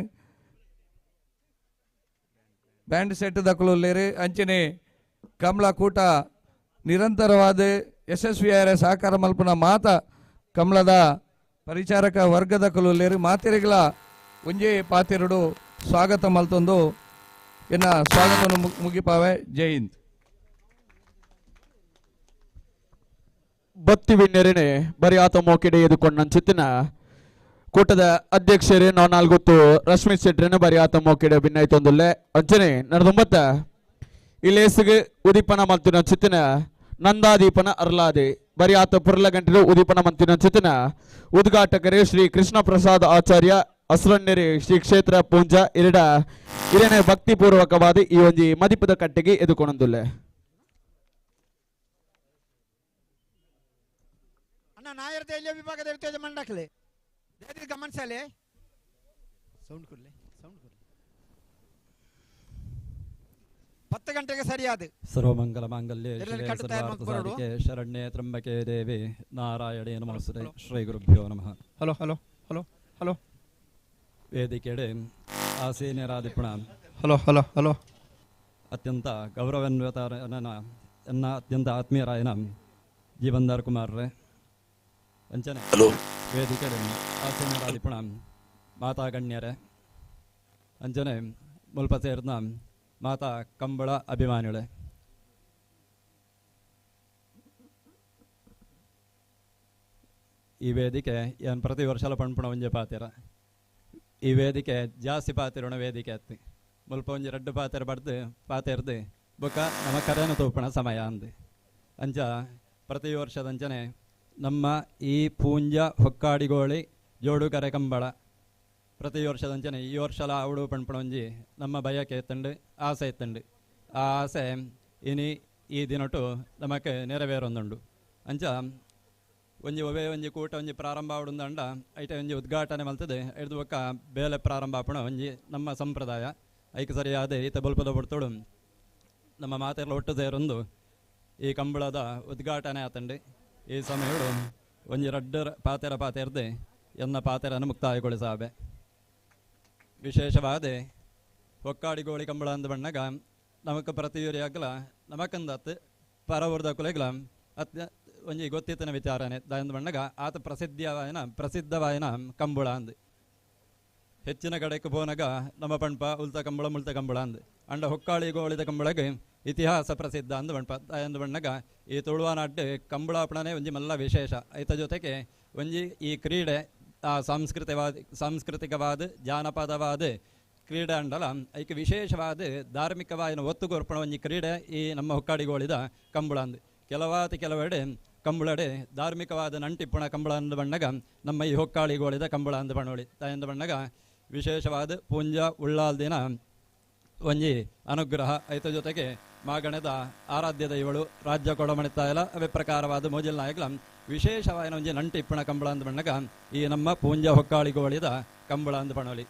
ಬ್ಯಾಂಡ್ ಸೆಟ್ ದಕಲು ಉಳ್ಳೇರಿ. ಅಂಚನೆ ಕಂಬಳ ಕೂಟ ನಿರಂತರವಾದ ಯಶಸ್ವಿಯಾರ ಸಹಕಾರ ಮಲ್ಪನ ಮಾತ ಕಂಬಳದ ಪರಿಚಾರಕ ವರ್ಗದ ಕಲುಲ್ಲೇರು ಮಾತೆರೆಗಳ ಒಂಜೇ ಪಾತೆರಡು ಸ್ವಾಗತ ಮಲ್ತೊಂದು ಎನ್ನ ಸ್ವಾಗತವನ್ನು ಮುಗಿಪಾವೆ. ಜೈ ಹಿಂದ್. ಬತ್ತಿ ವಿನ್ನೆರಿನೆ ಬರಿ ಆತ ಮೋಕೆಡೆ ಎದುಕೊಂಡಂಚಿತ್ತಿನ ಕೂಟದ ಅಧ್ಯಕ್ಷರೇ ನಾಲ್ಗೊತ್ತು ರಶ್ಮಿತ್ ಶೆಟ್ರಿನ ಬರಿ ಆತ ಮೋಕೆಡೆ ಭಿನ್ನಾಯ್ತೊಂದುಲ್ಲೆ ಅಂಚನೆ ನಡೆದೊಂಬತ್ತ ಇಲೇಸಿಗೆ ಉದೀಪನ ಮಂತಿನ ಚಿತ್ತಿನ ನಂದಾದೀಪನ ಅರ್ಲಾದೆ ಬರಿ ಆತ ಪುರ್ಲ ಗಂಟಲು ಉದೀಪನ ಮಂತಿನ ಚಿತ್ತಿನ ಉದ್ಘಾಟಕರೇ ಶ್ರೀ ಕೃಷ್ಣ ಪ್ರಸಾದ್ ಆಚಾರ್ಯ ಅಸ್ರಣ್ಯರೇ ಶ್ರೀ ಕ್ಷೇತ್ರ ಪೂಂಜ ಇರನೇ ಭಕ್ತಿಪೂರ್ವಕವಾದ ಈ ಒಂಜಿ ಮದಿಪದ ಕಟ್ಟೆಗೆ ಎದುಕೊಂಡೊಂದುಲ್ಲೆ. ಅಣ್ಣ ನಾಯರ್ದ ಎಲ್ಲಿಯ ವಿಭಾಗದ ಇರ್ತೇವೆ ಮಂಡಕ್ಲೆ ಗಮನಿಸಲೆ ಸೌಂಡ್ ಕೊಡ್ಲೆ 10 10 ಗಂಟೆಗೆ ಸರಿಯಾದ ಸರ್ವಮಂಗಲ ಮಾಂಗಲ್ಯೆ ಎಲ್ಲೆಲ್ಲಿ ಶಿವೆ ಕಟ್ಟು ತಯಾರು ಸರ್ವಾರ್ಥ ಮಾಡ್ಕೊಂಡು ಸಾಧಿಕೆ ಶರಣ್ಯೆ ತ್ರ್ಯಂಬಕೆ ದೇವಿ ನಾರಾಯಣೇ ನಮಸ್ತೆ ಶ್ರೀ ಗುರುಭ್ಯೋ ನಮಃ. ಹಲೋ ಹಲೋ ಹಲೋ ಹಲೋ ವೇದಿಕೆಡೆ ಆಸೀನರಾದಿಪುಣ ಹಲೋ ಹಲೋ ಹಲೋ ಅತ್ಯಂತ ಗೌರವಾನ್ವಿತರನ ಎನ್ನ ಅತ್ಯಂತ ಆತ್ಮೀಯರಾಯನ ಜೀವಂದಾರ್ ಕುಮಾರ್ರೆ ವಂಚನೆ ವೇದಿಕೆಡೆ ಆಸೀನರಾದಿಪುಣ ಮಾತಾಗಣ್ಯರೇ ಅಂಚನೆ ಮುಲ್ಪ ಸೇರ್ನ ಮಾತಾ ಕಂಬಳ ಅಭಿಮಾನಿಗಳೇ, ಈ ವೇದಿಕೆ ಏನು ಪ್ರತಿ ವರ್ಷಲ ಪಣ್ಪುಣ ಒಂಜೆ ಪಾತೆರ. ಈ ವೇದಿಕೆ ಜಾಸ್ತಿ ಪಾತೆರಣ ವೇದಿಕೆ ಅತ್ತಿ ಮುಲ್ಪ ಒಂಜಿ ರಡ್ಡು ಪಾತೆರ ಬಡ್ದು ಪಾತೆರ್ದು ಬೊಕ್ಕ ನಮ್ಮ ಕರೆಯನ್ನು ತೂಪಣ ಸಮಯ ಅಂದು ಅಂಚ ಪ್ರತಿ ವರ್ಷದಂಚನೆ ನಮ್ಮ ಈ ಪೂಂಜ ಹೊಕ್ಕಾಡಿಗೋಳಿ ಜೋಡು ಕರೆ ಕಂಬಳ ಪ್ರತಿ ವರ್ಷದಂಚನೆ ಈ ವರ್ಷಲ ಅವಡು ಪಣ್ಪಣ ಒಂಜಿ ನಮ್ಮ ಬಯಕೆ ಎತ್ತಂಡು ಆಸೆ ಎತ್ತಂಡು ಆ ಆಸೆ ಇನಿ ಈ ದಿನಟು ನಮಕ್ಕೆ ನೆರವೇರೊಂದುಂಡು. ಅಂಚ ಒಂಜಿ ಒವೆ ಒಂಜಿ ಕೂಟ ಒಂಜಿ ಪ್ರಾರಂಭ ಆವಡುಂದಂಡ ಐಟೆ ಒಂಜಿ ಉದ್ಘಾಟನೆ ಮಲ್ತದೆ ಹಿಡ್ದು ಬೊಕ್ಕ ಬೇಲೆ ಪ್ರಾರಂಭ ಆಪಣ ಒಂಜಿ ನಮ್ಮ ಸಂಪ್ರದಾಯ ಐಕೆ ಸರಿಯಾದ ಈತ ಬಲ್ಪದ ಬಡ್ತೋಡು ನಮ್ಮ ಮಾತೆಲ್ಲ ಒಟ್ಟು ಸೇರೊಂದು ಈ ಕಂಬಳದ ಉದ್ಘಾಟನೆ ಆತಂಡು ಈ ಸಮಯಡು ಒಂಜಿ ರಡ್ಡು ಪಾತೆರ್ದೆ ಎನ್ನ ಪಾತೆರನ್ನು ಮುಕ್ತಾಯಗೊಳಿಸಾಬೆ. ವಿಶೇಷವಾದ ಒಕ್ಕಾಡಿಗೋಳಿ ಕಂಬಳ ಅಂದ ಬಣ್ಣಗ ನಮಕ್ ಪ್ರತಿಯೂರಿಯಾಗಲ ನಮಕಂದತ್ ಪರವರ್ದ ಕುಲೆಗಲ ಅತ್ಯ ಒಂಜಿ ಗೊತ್ತಿತ್ತಿನ ವಿಚಾರನೆ ದಾಯಂದ ಬಣ್ಣಗ ಆತ ಪ್ರಸಿದ್ಧವಾಯನ ಕಂಬಳ ಅಂದ್ ಹೆಚ್ಚಿನ ಕಡೆಗೆ ಪೋನಗ ನಮ್ಮ ಪಣ್ಪ ಉಲ್ತ ಕಂಬಳ ಮುಲ್ತ ಕಂಬಳ ಅಂದ್ ಅಂಡ ಹೊಕ್ಕಾಳಿಗೋಳಿದ ಕಂಬಳಗೆ ಇತಿಹಾಸ ಪ್ರಸಿದ್ಧ ಅಂದ ಬಣ್ಪ ದಾಯಂದ ಬಣ್ಣಗ ಈ ತುಳುವಾನಾಡ್ಡು ಕಂಬಳಾಪಣನೆ ಒಂಜಿ ಮಲ್ಲ ವಿಶೇಷ ಐತ ಜೊತೆಗೆ ಒಂಜಿ ಈ ಕ್ರೀಡೆ ಸಾಂಸ್ಕೃತಿಕವಾದ ಜಾನಪದವಾದ ಕ್ರೀಡೆ ಅಂಡಲ ಐಕೆ ವಿಶೇಷವಾದ ಧಾರ್ಮಿಕವಾದ ಒತ್ತುಗೊರ್ಪಣ ಒಂಜಿ ಕ್ರೀಡೆ ಈ ನಮ್ಮ ಹೊಕ್ಕಾಡಿಗೋಳಿದ ಕಂಬಳ ಅಂದ್ ಕೆಲವೆಡೆ ಕಂಬಳಡೆ ಧಾರ್ಮಿಕವಾದ ನಂಟಿಪ್ಪುಣ ಕಂಬಳ ಅಂದ ಬಣ್ಣಗ ನಮ್ಮ ಈ ಹೊಕ್ಕಾಳಿಗೋಳಿದ ಕಂಬಳ ಅಂದ ಬಣ್ಣೋಳಿ ತಾಯಂದ ಬಣ್ಣಗ ವಿಶೇಷವಾದ ಪೂಂಜ ಉಳ್ಳಾಲ್ ದಿನ ಒಂಜಿ ಅನುಗ್ರಹ ಐತ ಜೊತೆಗೆ ಮಾಗಣದ ಆರಾಧ್ಯ ದೈವಳು ರಾಜ್ಯ ಕೊಡಮಣಿತಾಯಲ ಅವೇ ಪ್ರಕಾರವಾದ ಮೋಜಿಲ್ ನಾಯಕಲ ವಿಶೇಷವಾದ ಒಂಜಿ ನಂಟಿಪ್ಪಣ ಕಂಬಳ ಅಂದ ಬಣ್ಣಗ ಈ ನಮ್ಮ ಪೂಂಜ ಹೊಕ್ಕಾಳಿಗೋಳಿದ ಕಂಬಳ ಅಂದ ಬಣ್ಣೋಳಿ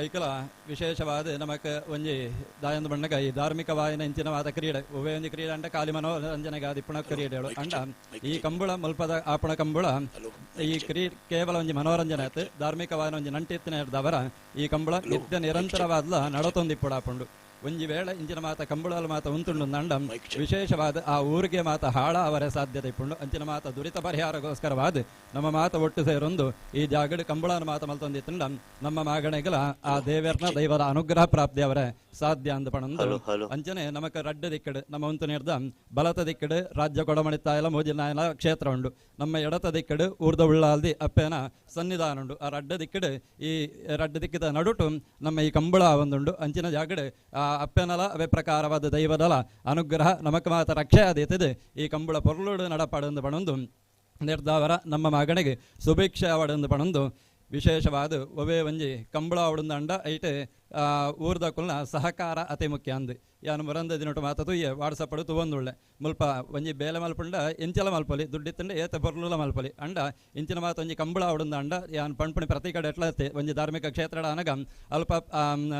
ಐಕಲ ವಿಶೇಷವಾದ ನಮಕ್ ಒಂಜಿ ದಾಯಂದ ಬಣ್ಣಗ ಈ ಧಾರ್ಮಿಕವಾಯಿನ ಇಂಚಿನವಾದ ಕ್ರೀಡೆ ಒವ್ವೇ ಒಂಜಿ ಕ್ರೀಡೆ ಅಂಡ ಕಾಲಿ ಮನೋರಂಜನೆಗೆ ಆದಿಪ್ಪುಣ ಕ್ರೀಡೆಗಳು ಅಂಡ ಈ ಕಂಬಳ ಮಲ್ಪದ ಆಪಣ ಕಂಬಳ ಈ ಕೇವಲ ಒಂಜಿ ಮನೋರಂಜನೆ ಆಯ್ತು ಧಾರ್ಮಿಕವಾದ ಒಂಜಿ ನಂಟಿತ್ತಿನ ಹಿಡ್ದವರ ಈ ಕಂಬಳ ನಿತ್ಯ ನಿರಂತರವಾದ ನಡತೊಂದಿಪ್ಪುಡ ಆಪುಂಡು. ಒಂಜಿ ವೇಳೆ ಇಂಚಿನ ಮಾತ ಕಂಬಳಲು ಮಾತ ಉಂತುಂಡು ನಂಡ ವಿಶೇಷವಾದ ಆ ಊರಿಗೆ ಮಾತ ಹಾಳ ಅವರ ಸಾಧ್ಯತೆ ಇಪ್ಪುಂಡು. ಅಂಚಿನ ಮಾತ ದುರಿತ ಪರಿಹಾರಗೋಸ್ಕರವಾದ ನಮ್ಮ ಮಾತ ಒಟ್ಟು ಸೇರೊಂದು ಈ ಜಾಗಡ್ ಕಂಬಳನ ಮಾತ ಮಲ್ತೊಂದಿತ್ತಂಡ ನಮ್ಮ ಮಾಗಣೆಗಳ ಆ ದೇವರ್ನ ದೈವದ ಅನುಗ್ರಹ ಪ್ರಾಪ್ತಿ ಅವರೇ ಸಾಧ್ಯ ಅಂದ ಪಣಂದು ಅಂಚನೆ ನಮಕ್ ರಡ್ಡ ದಿಕ್ಕಡು ನಮ್ಮ ಉಂತು ನಿರ್ದ ಬಲತ ದಿಕ್ಕಡು ರಾಜ್ಯ ಕೊಡಮಣಿತಾಯಲ ಮೋಜಿನಾಯಲ ಕ್ಷೇತ್ರ ಉಂಡು. ನಮ್ಮ ಎಡತ ದಿಕ್ಕಡು ಊರ್ದ ಉಳ್ಳಾಲ್ದಿ ಅಪ್ಪೇನ ಸನ್ನಿಧಾನ ಉಂಡು. ಆ ರಡ್ಡ ದಿಕ್ಕಡು ಈ ರಡ್ಡ ದಿಕ್ಕದ ನಡುಟು ನಮ್ಮ ಈ ಕಂಬಳ ಒಂದುಂಡು. ಅಂಚಿನ ಜಾಗಡು ಆ ಅಪ್ಪೆನಲ ಅವೇ ಪ್ರಕಾರವಾದ ದೈವದಲ ಅನುಗ್ರಹ ನಮಕ್ ಮಾತ ರಕ್ಷೆ ಆದೀತದೆ ಈ ಕಂಬಳ ಪೊರ್ಲುಡು ನಡಪಾಡು ಪಣಂದು ನಿರ್ಧಾವರ ನಮ್ಮ ಮಗನಿಗೆ ಸುಭಿಕ್ಷೆ ಅವಡಂದು ಪಣಂದು ವಿಶೇಷವಾದ ಒವೇ ಒಂಜಿ ಕಂಬಳ ಅವಡುಂದ ಅಂಡ ಐಟೆ ಊರ್ದ ಕುಲ್ನ ಸಹಕಾರ ಅತಿ ಮುಖ್ಯ ಅಂದು ಯಾನು ಬರಂದ ದಿನಟು ಮಾತ ತುಯ್ಯ ವಾಟ್ಸಪ್ಪಡು ತುವಂದುಳ್ಳೆ ಮುಲ್ಪ ಒಂಜಿ ಬೇಲೆ ಮಲ್ಪುಂಡ ಎಂಚಲ ಮಲ್ಪೊಲಿ ದುಡ್ಡಿತ್ತಂಡೆ ಏತ ಪೊರ್ಲುಲ ಮಲ್ಪೊಲಿ ಅಂಡ ಇಂಚಿನ ಮಾತ ಒಂಜಿ ಕಂಬಳ ಅವಡುಂದ ಅಂಡ ಯಾನ್ ಪಣ್ಪುಣಿ ಪ್ರತಿ ಕಡೆ ಎಟ್ಲತ್ತೆ ಒಂಜಿ ಧಾರ್ಮಿಕ ಕ್ಷೇತ್ರ ಅನಗ ಅಲ್ಪ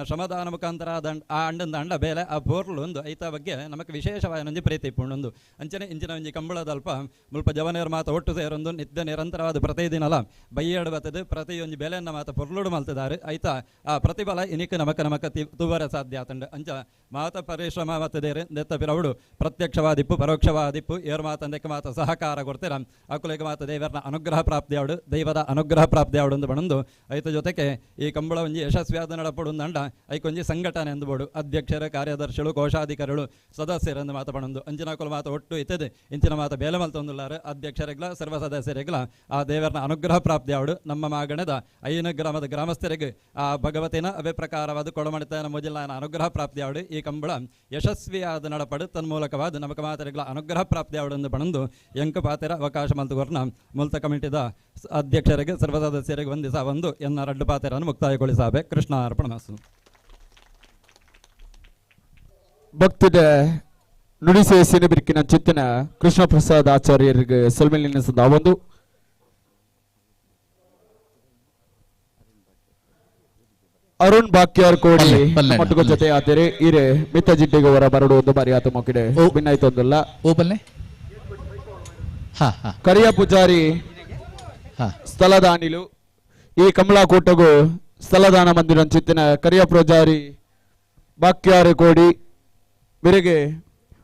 ಶ್ರಮದಾನ ಮುಖಾಂತರ ಆ ಅಂಡಂದ ಅಂಡ ಬೇಲೆ ಆ ಪೊರ್ಲು ಒಂದು ಐತ ಬಗ್ಗೆ ನಮಕ್ ವಿಶೇಷವಾದ ಒಂಜಿ ಪ್ರೀತಿ ಇಪ್ಪುಂಡು. ಅಂಚನೆ ಇಂಚಿನ ಒಂಜಿ ಕಂಬಳದ ಅಲ್ಪ ಮುಲ್ಪ ಜವನೇರ್ ಮಾತ ಒಟ್ಟು ಸೇರೊಂದು ನಿತ್ಯ ನಿರಂತರವಾದ ಪ್ರತಿದಿನಲ ಬೈಯಾಡು ಬತ್ತದು ಪ್ರತಿ ಒಂಜಿ ಬೆಲೆಯನ್ನ ಮಾತ ಪೊರ್ಲುಡು ಮಲ್ತಿದ್ದಾರೆ ಐತ ಆ ಪ್ರತಿಫಲ ಇನಿಕ್ ನಮಕ ತುವರ ಸಾಧ್ಯ ಆತಂಡ ಅಂಚ ಮಾತ ಪರಿಶ್ರಮ ಮತ್ತದೇರೆ ನೆತ್ತ ಪಿರವಡು ಪ್ರತ್ಯಕ್ಷವಾದಿಪ್ಪು ಪರೋಕ್ಷವಾದಿಪ್ಪು ಏರ್ ಮಾತಂದಕ್ಕೆ ಮಾತ ಸಹಕಾರ ಕೊಡ್ತೀರ ಅಕುಲೆಗೆ ಮಾತ ದೇವರನ ಅನುಗ್ರಹ ಪ್ರಾಪ್ತಿ ಆವಡು ದೈವದ ಅನುಗ್ರಹ ಪ್ರಾಪ್ತಿ ಆವಡು ಎಂದು ಬಣಂದು ಐತ ಜೊತೆಗೆ ಈ ಕಂಬಳ ಒಂಜಿ ಯಶಸ್ವಿಯಾದ ನಡಪಡು ಅಂಡ ಐಕೊಂಜಿ ಸಂಘಟನೆ ಎಂದುಬೋಡು ಅಧ್ಯಕ್ಷರ ಕಾರ್ಯದರ್ಶಿಗಳು ಕೋಶಾಧಿಕಾರಿಗಳು ಸದಸ್ಯರೆಂದು ಮಾತ ಬಣಂದು ಅಂಚಿನ ಕುಲ ಮಾತ ಒಟ್ಟು ಇತ್ತದೆ ಇಂಚಿನ ಮಾತ ಬೇಲೆ ಮಲ್ತೊಂದುಲ್ಲಾರು ಅಧ್ಯಕ್ಷರಿಗ್ಲ ಸರ್ವ ಸದಸ್ಯರಿಗ್ಲ ಆ ದೇವರನ ಅನುಗ್ರಹ ಪ್ರಾಪ್ತಿ ಆವಡು ನಮ್ಮ ಮಾಗಣದ ಐನ ಗ್ರಾಮದ ಗ್ರಾಮಸ್ಥರಿಗೆ ಆ ಭಗವತಿನ ಅವೇ ಪ್ರಕಾರವಾದ ಕೊಡಮಣಿತನ ಮೊದಲಿನ ಅನುಗ್ರಹ ಪ್ರಾಪ್ತಿ ಆವಡು ಈ ಕಂಬಳ ಯಶಸ್ವಿಯಾದ ನಡಪಡು ತನ್ಮೂಲಕವಾದ ನಮಕ ಮಾತರಿಗಳ ಅನುಗ್ರಹ ಪ್ರಾಪ್ತಿ ಆವಡೆಂದು ಬಣಂದು ಎಂಕ ಪಾತೆರ ಅವಕಾಶ ಮಲ್ತುಗೊರ್ನ ಮುಲ್ತ ಕಮಿಟಿದ ಅಧ್ಯಕ್ಷರಿಗೆ ಸರ್ವ ಸದಸ್ಯರಿಗೆ ವಂದಿಸ ಒಂದು ಎನ್ನ ರಡ್ಡು ಪಾತೆರನ್ನು ಮುಕ್ತಾಯಗೊಳಿಸಾಬೆ. ಕೃಷ್ಣ ಅರ್ಪಣಮಸ್ತು. ಭಕ್ತಿದ ನುಡಿಸೆ ಸಿನಿಬಿರ್ಕಿನ ಚಿತ್ತಿನ ಕೃಷ್ಣ ಪ್ರಸಾದ್ ಆಚಾರ್ಯರಿಗೆ ಸಲ್ಮೇಲಿನ ಒಂದು ಅರುಣ್ ಬಾಕ್ಯಾರ್ ಕೋಡಿ ಪಲ್ಲೆ ಮಟ್ಟುಗ ಜೊತೆ ಆತರೆ ಇರೆ ಮಿತ್ತ ಜಿಡ್ಡಿಗೆ ಹೊರ ಬರಡು ಒಂದು ಬಾರಿ ಆತ ಮೊಕ್ಕಿಡೆ ಓ. ಭಿನ್ನಾಯ್ತೊಂದಲ್ಲ ಓಪಲ್ಲೆ ಹಾ ಹಾ ಕರಿಯ ಪೂಜಾರಿ ಹಾ ಸ್ಥಳದಾನಿಲು ಈ ಕಮಲಾಕೋಟಗೂ ಸ್ಥಳದಾನ ಮಂದಿರ ಚಿತ್ತಿನ ಕರಿಯ ಪೂಜಾರಿ ಬಾಕ್ಯಾರ್ ಕೋಡಿ ಮೇರೆಗೆ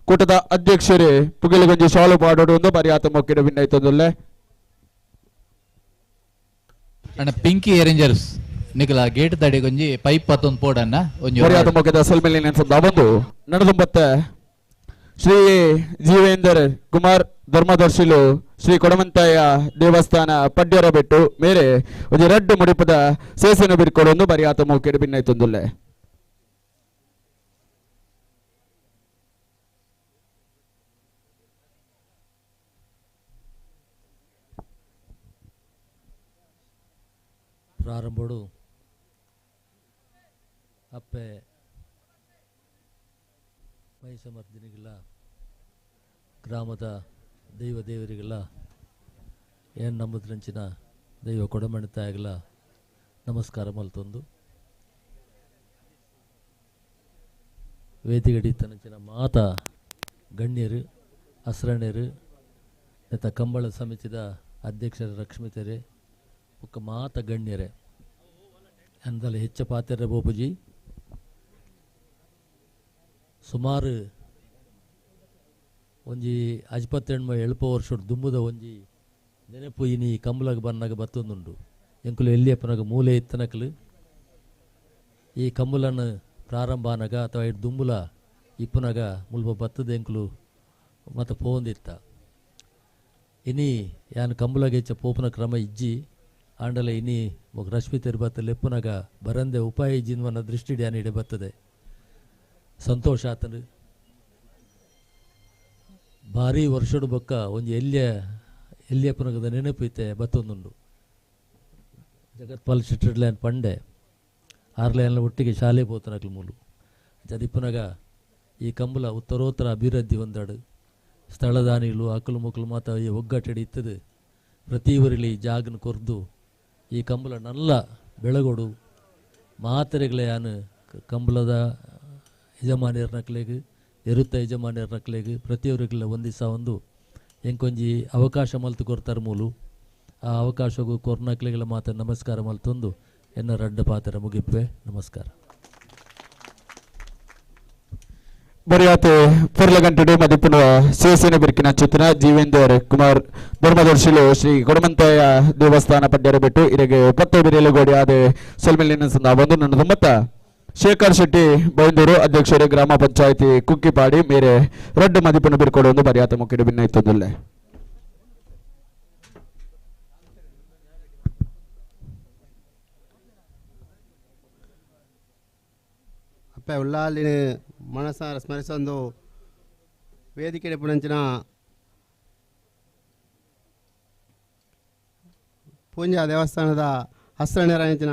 ಕೂಟದ ಅಧ್ಯಕ್ಷರೇ ಪುಗಿಲಗಂಜಿ ಶಾಲು ಪಾಡೋಡು ಒಂದು ಬಾರಿ ಆತ ಮೊಕ್ಕಿಡೆ ಭಿನ್ನಾಯ್ತೊಂದಲ್ಲ ಅಣ್ಣ ಪಿಂಕಿ ಎರೇಂಜರ್ಸ್ ನಿಕಲ ಗೇಟ್ ತಡೆ ಗೊಂಜಿ ಪೈಪ್ ಪತ್ತೊಂದು ಪೋಡನ್ನ ಒಂಜಿ ಮರ್ಯಾದ ಮೊಕ್ಕದ ಸಲ್ಮೇಲೆ ನೆನ್ಸದ ಒಂದು ನಡೆದುಂಬತ್ತ ಶ್ರೀ ಜೀವೇಂದರ್ ಕುಮಾರ್ ಧರ್ಮದರ್ಶಿಲು ಶ್ರೀ ಕೊಡಮಂತಾಯ ದೇವಸ್ಥಾನ ಪಡ್ಯರ ಬೆಟ್ಟು ಮೇರೆ ಒಂದು ರೆಡ್ ಮುಡಿಪದ ಸೇಸನ ಬಿರ್ಕೊಡು ಒಂದು ಬರಿ ಆತ ಮೋಕೆಡು ಭಿನ್ನಾಯ್ತೊಂದುಲ್ಲೆ ಪ್ರಾರಂಭಡು ಅಪ್ಪೆ ಮೈಸಮರ್ದಿನಿಗೆಲ್ಲ ಗ್ರಾಮದ ದೈವ ದೇವರಿಗೆಲ್ಲ ಏನು ನಂಬುದ್ರಂಚಿನ ದೈವ ಕೊಡಮಣಿತಾಯಗೆಲ್ಲ ನಮಸ್ಕಾರ ಮಲ್ತೊಂದು ವೇದಿಗಡಿತನಂಚಿನ ಮಾತ ಗಣ್ಯರು ಹಸ್ರಣರು ನೆತ್ತ ಕಂಬಳ ಸಮಿತಿದ ಅಧ್ಯಕ್ಷರ ಲಕ್ಷ್ಮೀತೆರೆ ಒಕ್ಕ ಮಾತ ಗಣ್ಯರೇ ಅಂದಲ್ಲ ಹೆಚ್ಚ ಪಾತ್ರ ಬೋಪುಜಿ ಸುಮಾರು ಒಂಜಿ ಅಜ್ಪತ್ತೆಣ್ಮ ಎಳ್ಪ ವರ್ಷ ದುಂಬುದ ಒಂಜಿ ನೆನಪು ಇನಿ ಕಂಬಲಾಗ ಬನ್ನಾಗ ಬತ್ತೊಂದುಂಡು ಎಂಕುಲು ಎಲ್ಲಿಯಪ್ಪನಾಗ ಮೂಲೆ ಇತ್ತನಕಲು ಈ ಕಂಬಲನ್ನು ಪ್ರಾರಂಭ ಆನಾಗ ಅಥವಾ ಇಟ್ಟು ದುಂಬುಲ ಇಪ್ಪನಾಗ ಮುಲ್ಪ ಬತ್ತದ ಎಂಕುಲು ಮತ್ತು ಪೋಂದಿತ್ತ ಇನಿ ಯಾನು ಕಂಬಲಾಗ ಹೆಚ್ಚ ಪೋಪನ ಕ್ರಮ ಇಜ್ಜಿ ಆಂಡಲ ಇನಿ ಮೊಗ ರಶ್ಮಿ ತೆರಬತ್ತ ಲೆಪ್ಪನಾಗ ಬರಂದೆ ಉಪಾಯ ಇಜ್ಜಿನ್ವನ್ನ ದೃಷ್ಟಿ ಡ್ಯಾನ್ ಇಡೆ ಬರ್ತದೆ ಸಂತೋಷ ಆತನು ಭಾರಿ ವರ್ಷಡು ಬೊಕ್ಕ ಒಂಜಿ ಎಲ್ಲಿಯಪ್ಪನಗದ ನೆನಪೈತೆ ಬತ್ತೊಂದುಂಡು ಜಗತ್ಪಾಲ್ ಶಿಟ್ರಡ್ಲ್ಯಾನ್ ಪಂಡೆ ಆರ್ಲೆಯನ್ನ ಒಟ್ಟಿಗೆ ಶಾಲೆ ಪೋತನಕ್ಲು ಮೂಲು ಜದಿಪ್ಪನಾಗ ಈ ಕಂಬಲ ಉತ್ತರೋತ್ತರ ಅಭಿವೃದ್ಧಿ ಹೊಂದಾಡು ಸ್ಥಳದಾನಿಗಳು ಅಕಲು ಮುಕ್ಕಲು ಮಾತ ಈ ಒಗ್ಗಟ್ಟಡಿ ಇತ್ತದು ಪ್ರತಿವರಿಲಿ ಜಾಗನ ಕೊರ್ದು ಈ ಕಂಬಲ ನಲ್ಲ ಬೆಳಗೊಡು ಮಾತರೆಗಳ ಯಾನು ಕಂಬಲದ ಯಜಮಾನಿಯರ ನಕ್ಲೆಗ್ ಎರುತ್ತ ಯಜಮಾನಿಯರ ನಕ್ಲೆಗ್ ಪ್ರತಿಯೊರಿಗೆಲ್ಲ ಒಂದಿಸ ಒಂದು ಎಂಕೊಂಜಿ ಅವಕಾಶ ಮಲ್ತು ಕೊರ್ತಾರೆ ಮೂಲು ಆ ಅವಕಾಶಗೂ ಕೊರ್ನಕ್ಲೆಗಳ ಮಾತ ನಮಸ್ಕಾರ ಮಲ್ತೊಂದು ಎನ್ನ ರಡ್ಡ ಪಾತ್ರ ಮುಗಿಪ್ಪೆ ನಮಸ್ಕಾರ ಬರಿಯಾತೆ ಪುರ್ಲಗಂಟಡೆ ಮದಿಪುನ ಸೇಸಿನ ಬಿರ್ಕಿನ ಚಿತ್ರ ಜೀವೇಂದರ್ ಕುಮಾರ್ ಧರ್ಮದರ್ಶಿಲು ಶ್ರೀ ಕೊಡಮಂತಾಯ ದೇವಸ್ಥಾನ ಪಡ್ಯರ ಬೆಟ್ಟು ಇರೆಗೆ ಪತ್ತು ಬಿರಿಯಲು ಗೋಡಿ ಆದ ಸಲ್ಮೇಲಿನ ಸಂದ ಒಂದು ನನ್ನ ಮತ್ತ ಶೇಖರ್ ಶೆಟ್ಟಿ ಬೈಂದೂರು ಅಧ್ಯಕ್ಷರೇ ಗ್ರಾಮ ಪಂಚಾಯತಿ ಕುಕ್ಕಿಪಾಡಿ ಮೇರೆ ರೆಡ್ ಮದಿಪುನ ಬಿರ್ಕೊಡು ಒಂದು ಬರಿಯಾತ ಮುಕ್ಕಿಡು ಭಿನ್ನ ಇತ್ತೊಂದುಲ್ಲೆ ಅಪ್ಪ ಉಳ್ಳಾಲಿನ ಮನಸಾರ ಸ್ಮರಿಸೊಂದು ವೇದಿಕೆ ಪುಣಂಚಿನ ಪೂಂಜಾ ದೇವಸ್ಥಾನದ ಹಸ್ರಣೆರ ಅಂಚಿನ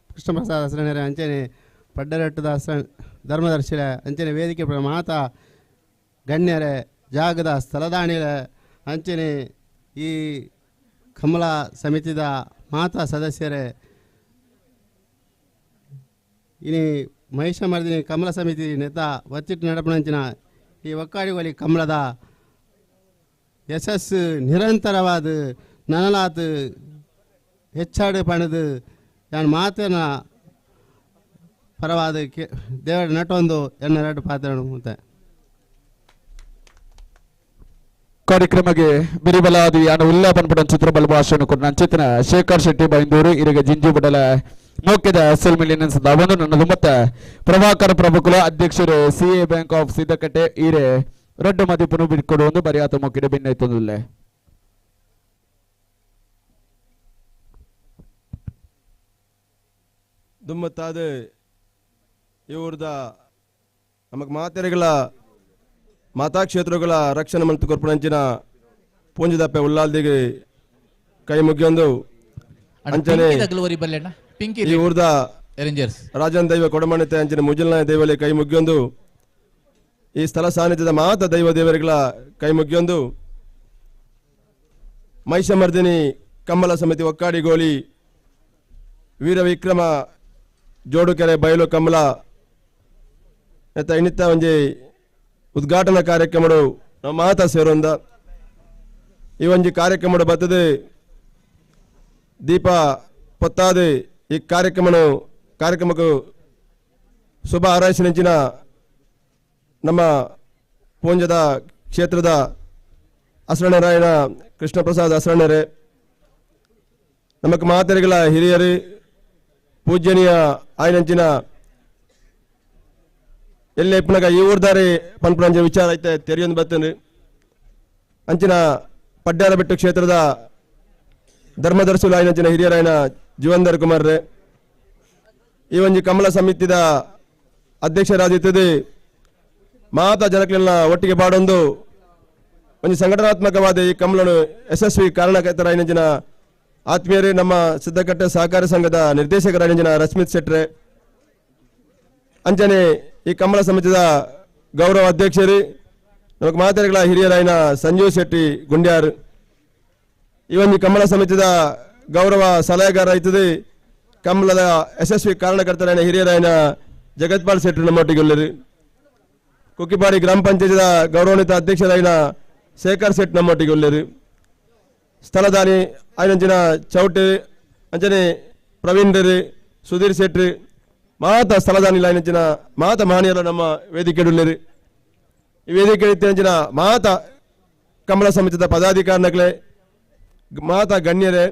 ಕೃಷ್ಣಪ್ರಸಾದ್ ಹಸ್ರಣೆರ ಅಂಚನೆ ಪಡ್ಡರಟ್ಟದ ಧರ್ಮದರ್ಶಿಲೆ ಅಂಚನೆ ವೇದಿಕೆ ಮಾತ ಗಣ್ಯರೇ ಜಾಗದ ಸ್ಥಳದಾಣಿಲ ಅಂಚನೆ ಈ ಕಮಲ ಸಮಿತಿದ ಮಾತಾ ಸದಸ್ಯರೇ ಇನಿ ಮಹಿಷಮರ್ದಿನಿ ಕಮಲ ಸಮಿತಿ ನೆತ ಒತ್ತಿಟ್ಟು ನಡಪಣಂಚಿನ ಈ ಒಕ್ಕಾಡಿಗೋಲಿ ಕಮಲದ ಯಶಸ್ಸು ನಿರಂತರವಾದ ನನಲಾತು ಹೆಚ್ಚಾಡು ಪಣದು ನಾನು ಮಾತನ ಪರವಾದ ದೇವರ ನಟೊಂದು ಎನ್ನ ಎರಡು ಪಾತ್ರ ಮತ್ತೆ ಕಾರ್ಯಕ್ರಮಕ್ಕೆ ಬಿರಿಬಲಾದಿ ಯಾನ ಉಲ್ಲಾಪನ ಪಡ ಚಿತ್ರಬಲ ಭಾಷಣ ಕೊಟ್ಟ ನಂಚಿತನ ಶೇಖರ್ ಶೆಟ್ಟಿ ಬೈಂದೂರು ಇರಿಗೆ ಜಿಂಜು ಬಡಲ ಮೋಕ್ಯದ ಸೆಲ್ಮಿಲಿನ ಒಂದು ನನ್ನ ಮತ್ತ ಪ್ರಭಾಕರ್ ಪ್ರಭುಕುಲ ಅಧ್ಯಕ್ಷರು ಸಿಎ ಬ್ಯಾಂಕ್ ಆಫ್ ಸಿದ್ದಕಟ್ಟೆ ಈರೆ ರೆಡ್ ಮದಿಪುನು ಬಿಟ್ಕೊಡು ಒಂದು ಬರಿಯಾತ ಮೋಕಿಡೆ ಭಿನ್ನ ಇತ್ತೊಂದಿಲ್ಲ ದುಮ್ಮತ್ತಾದ ಇವ್ರದ ನಮಗೆ ಮಾತೆರೆಗಳ ಮಾತಾಕ್ಷೇತ್ರಗಳ ರಕ್ಷಣೆ ಮಂತ್ರಿ ಕೊರ್ಪಣಂಚಿನ ಪೂಂಜದಪ್ಪೆ ಉಲ್ಲಾಲ್ದಿಗೆ ಕೈ ಮುಗಿಯೊಂದು ಅಂಚನೆ ಈ ಊರ್ದ ರಾಜನ್ ದೈವ ಕೊಡಮಣಿತೆ ಅಂಚಿನ ಮುಜಲ್ನ ದೈವಲೆ ಕೈ ಮುಗಿಯೊಂದು ಈ ಸ್ಥಳ ಸಾನ್ನಿಧ್ಯದ ಮಾತ ದೈವ ದೇವರುಗಳ ಕೈ ಮುಗಿಯೊಂದು ಮಹಿಷಮರ್ದಿನಿ ಕಮ್ಮಲ ಸಮಿತಿ ಒಕ್ಕಾಡಿಗೋಳಿ ವೀರ ವಿಕ್ರಮ ಜೋಡುಕೆರೆ ಬಯಲು ಕಮಲ ಇನ್ನಿತ್ತ ಒಂಜಿ ಉದ್ಘಾಟನಾ ಕಾರ್ಯಕ್ರಮಡು ನಮ್ಮ ಮಾತ ಸೇರೊಂದ ಈ ಒಂಜಿ ಕಾರ್ಯಕ್ರಮಡು ಬರ್ತದೆ ದೀಪ ಪೊತ್ತಾದು ಈ ಕಾರ್ಯಕ್ರಮಕ್ಕೂ ಶುಭ ಹಾರೈಸಿನ ನಮ್ಮ ಪೂಂಜದ ಕ್ಷೇತ್ರದ ಅಸರಣರಾಯಣ ಕೃಷ್ಣ ಪ್ರಸಾದ್ ಅಸರಣರೇ ನಮಕ್ ಮಾತೆರೆಗಳ ಹಿರಿಯರು ಪೂಜ್ಯನೀಯ ಆಯ್ನಂಚಿನ ಎಲ್ಲೇ ಪುನಗ ಈ ಊರ್ದಾರಿ ಪನ್ಪುರಂಜ ವಿಚಾರ ಐತೆ ತೆರೆಯೊಂದು ಬರ್ತೇನೆ ಅಂಚಿನ ಪಡ್ಡಾರ ಬೆಟ್ಟು ಕ್ಷೇತ್ರದ ಧರ್ಮದರ್ಶುಲು ಆಯ್ನಂಚಿನ ಹಿರಿಯರಾಯನ ಜೀವಂದರ್ ಕುಮಾರ್ ರೇ ಈ ಒಂಜಿ ಕಮಲ ಸಮಿತಿದ ಅಧ್ಯಕ್ಷರಾದಿತ್ತದು ಮಾತಾ ಜನಕ್ಲೆಲ್ಲ ಒಟ್ಟಿಗೆ ಬಾಡೊಂದು ಒಂದು ಸಂಘಟನಾತ್ಮಕವಾದ ಈ ಕಮಲನು ಯಶಸ್ವಿ ಕಾರಣಕರ್ತರಾಯನಂಚಿನ ಆತ್ಮೀಯರೇ ನಮ್ಮ ಸಿದ್ದಕಟ್ಟೆ ಸಹಕಾರಿ ಸಂಘದ ನಿರ್ದೇಶಕರಾಯನಂಚಿನ ರಶ್ಮಿತ್ ಶೆಟ್ರೆ ಅಂಚನೆ ಈ ಕಮಲ ಸಮಿತಿದ ಗೌರವ ಅಧ್ಯಕ್ಷರು ನಮಗೆ ಮಾತಾಡಿಗಳ ಹಿರಿಯರಾಯನ ಸಂಜೀವ್ ಶೆಟ್ಟಿ ಗುಂಡ್ಯಾರ್ ಈ ಒಂದು ಕಮಲ ಸಮಿತಿದ ಗೌರವ ಸಲಹೆಗಾರ ಆಯ್ತದೆ ಕಮಲದ ಯಶಸ್ವಿ ಕಾರಣಕರ್ತರಾಯನ ಹಿರಿಯರಾಯನ ಜಗತ್ಪಾಲ್ ಶೆಟ್ಟಿ ನಮ್ಮೊಟ್ಟಿಗೆ ಉಳ್ಳರು ಕುಕ್ಕಿಪಾಡಿ ಗ್ರಾಮ ಪಂಚಾಯತಿದ ಗೌರವಾನ್ವಿತ ಅಧ್ಯಕ್ಷರಾಯನ ಶೇಖರ್ ಶೆಟ್ ನಮ್ಮೊಟ್ಟಿಗೆ ಉಳ್ಳರು ಸ್ಥಳದಾನಿ ಆಯ್ನಂಚಿನ ಚೌಟಿ ಅಂಚನೆ ಪ್ರವೀಣ್ ಸುಧೀರ್ ಶೆಟ್ಟಿ ಮಾತ ಸ್ಥಳದಾನಿ ಆಯ್ನಂಚಿನ ಮಾತ ಮಹನೀಯರ ನಮ್ಮ ವೇದಿಕೆ ಉಳ್ಳರು ಈ ವೇದಿಕೆ ಅಂಚಿನ ಮಾತ ಕಮಲ ಸಮಿತಿದ ಪದಾಧಿಕಾರಿಗಳೇ ಮಾತ ಗಣ್ಯರೇ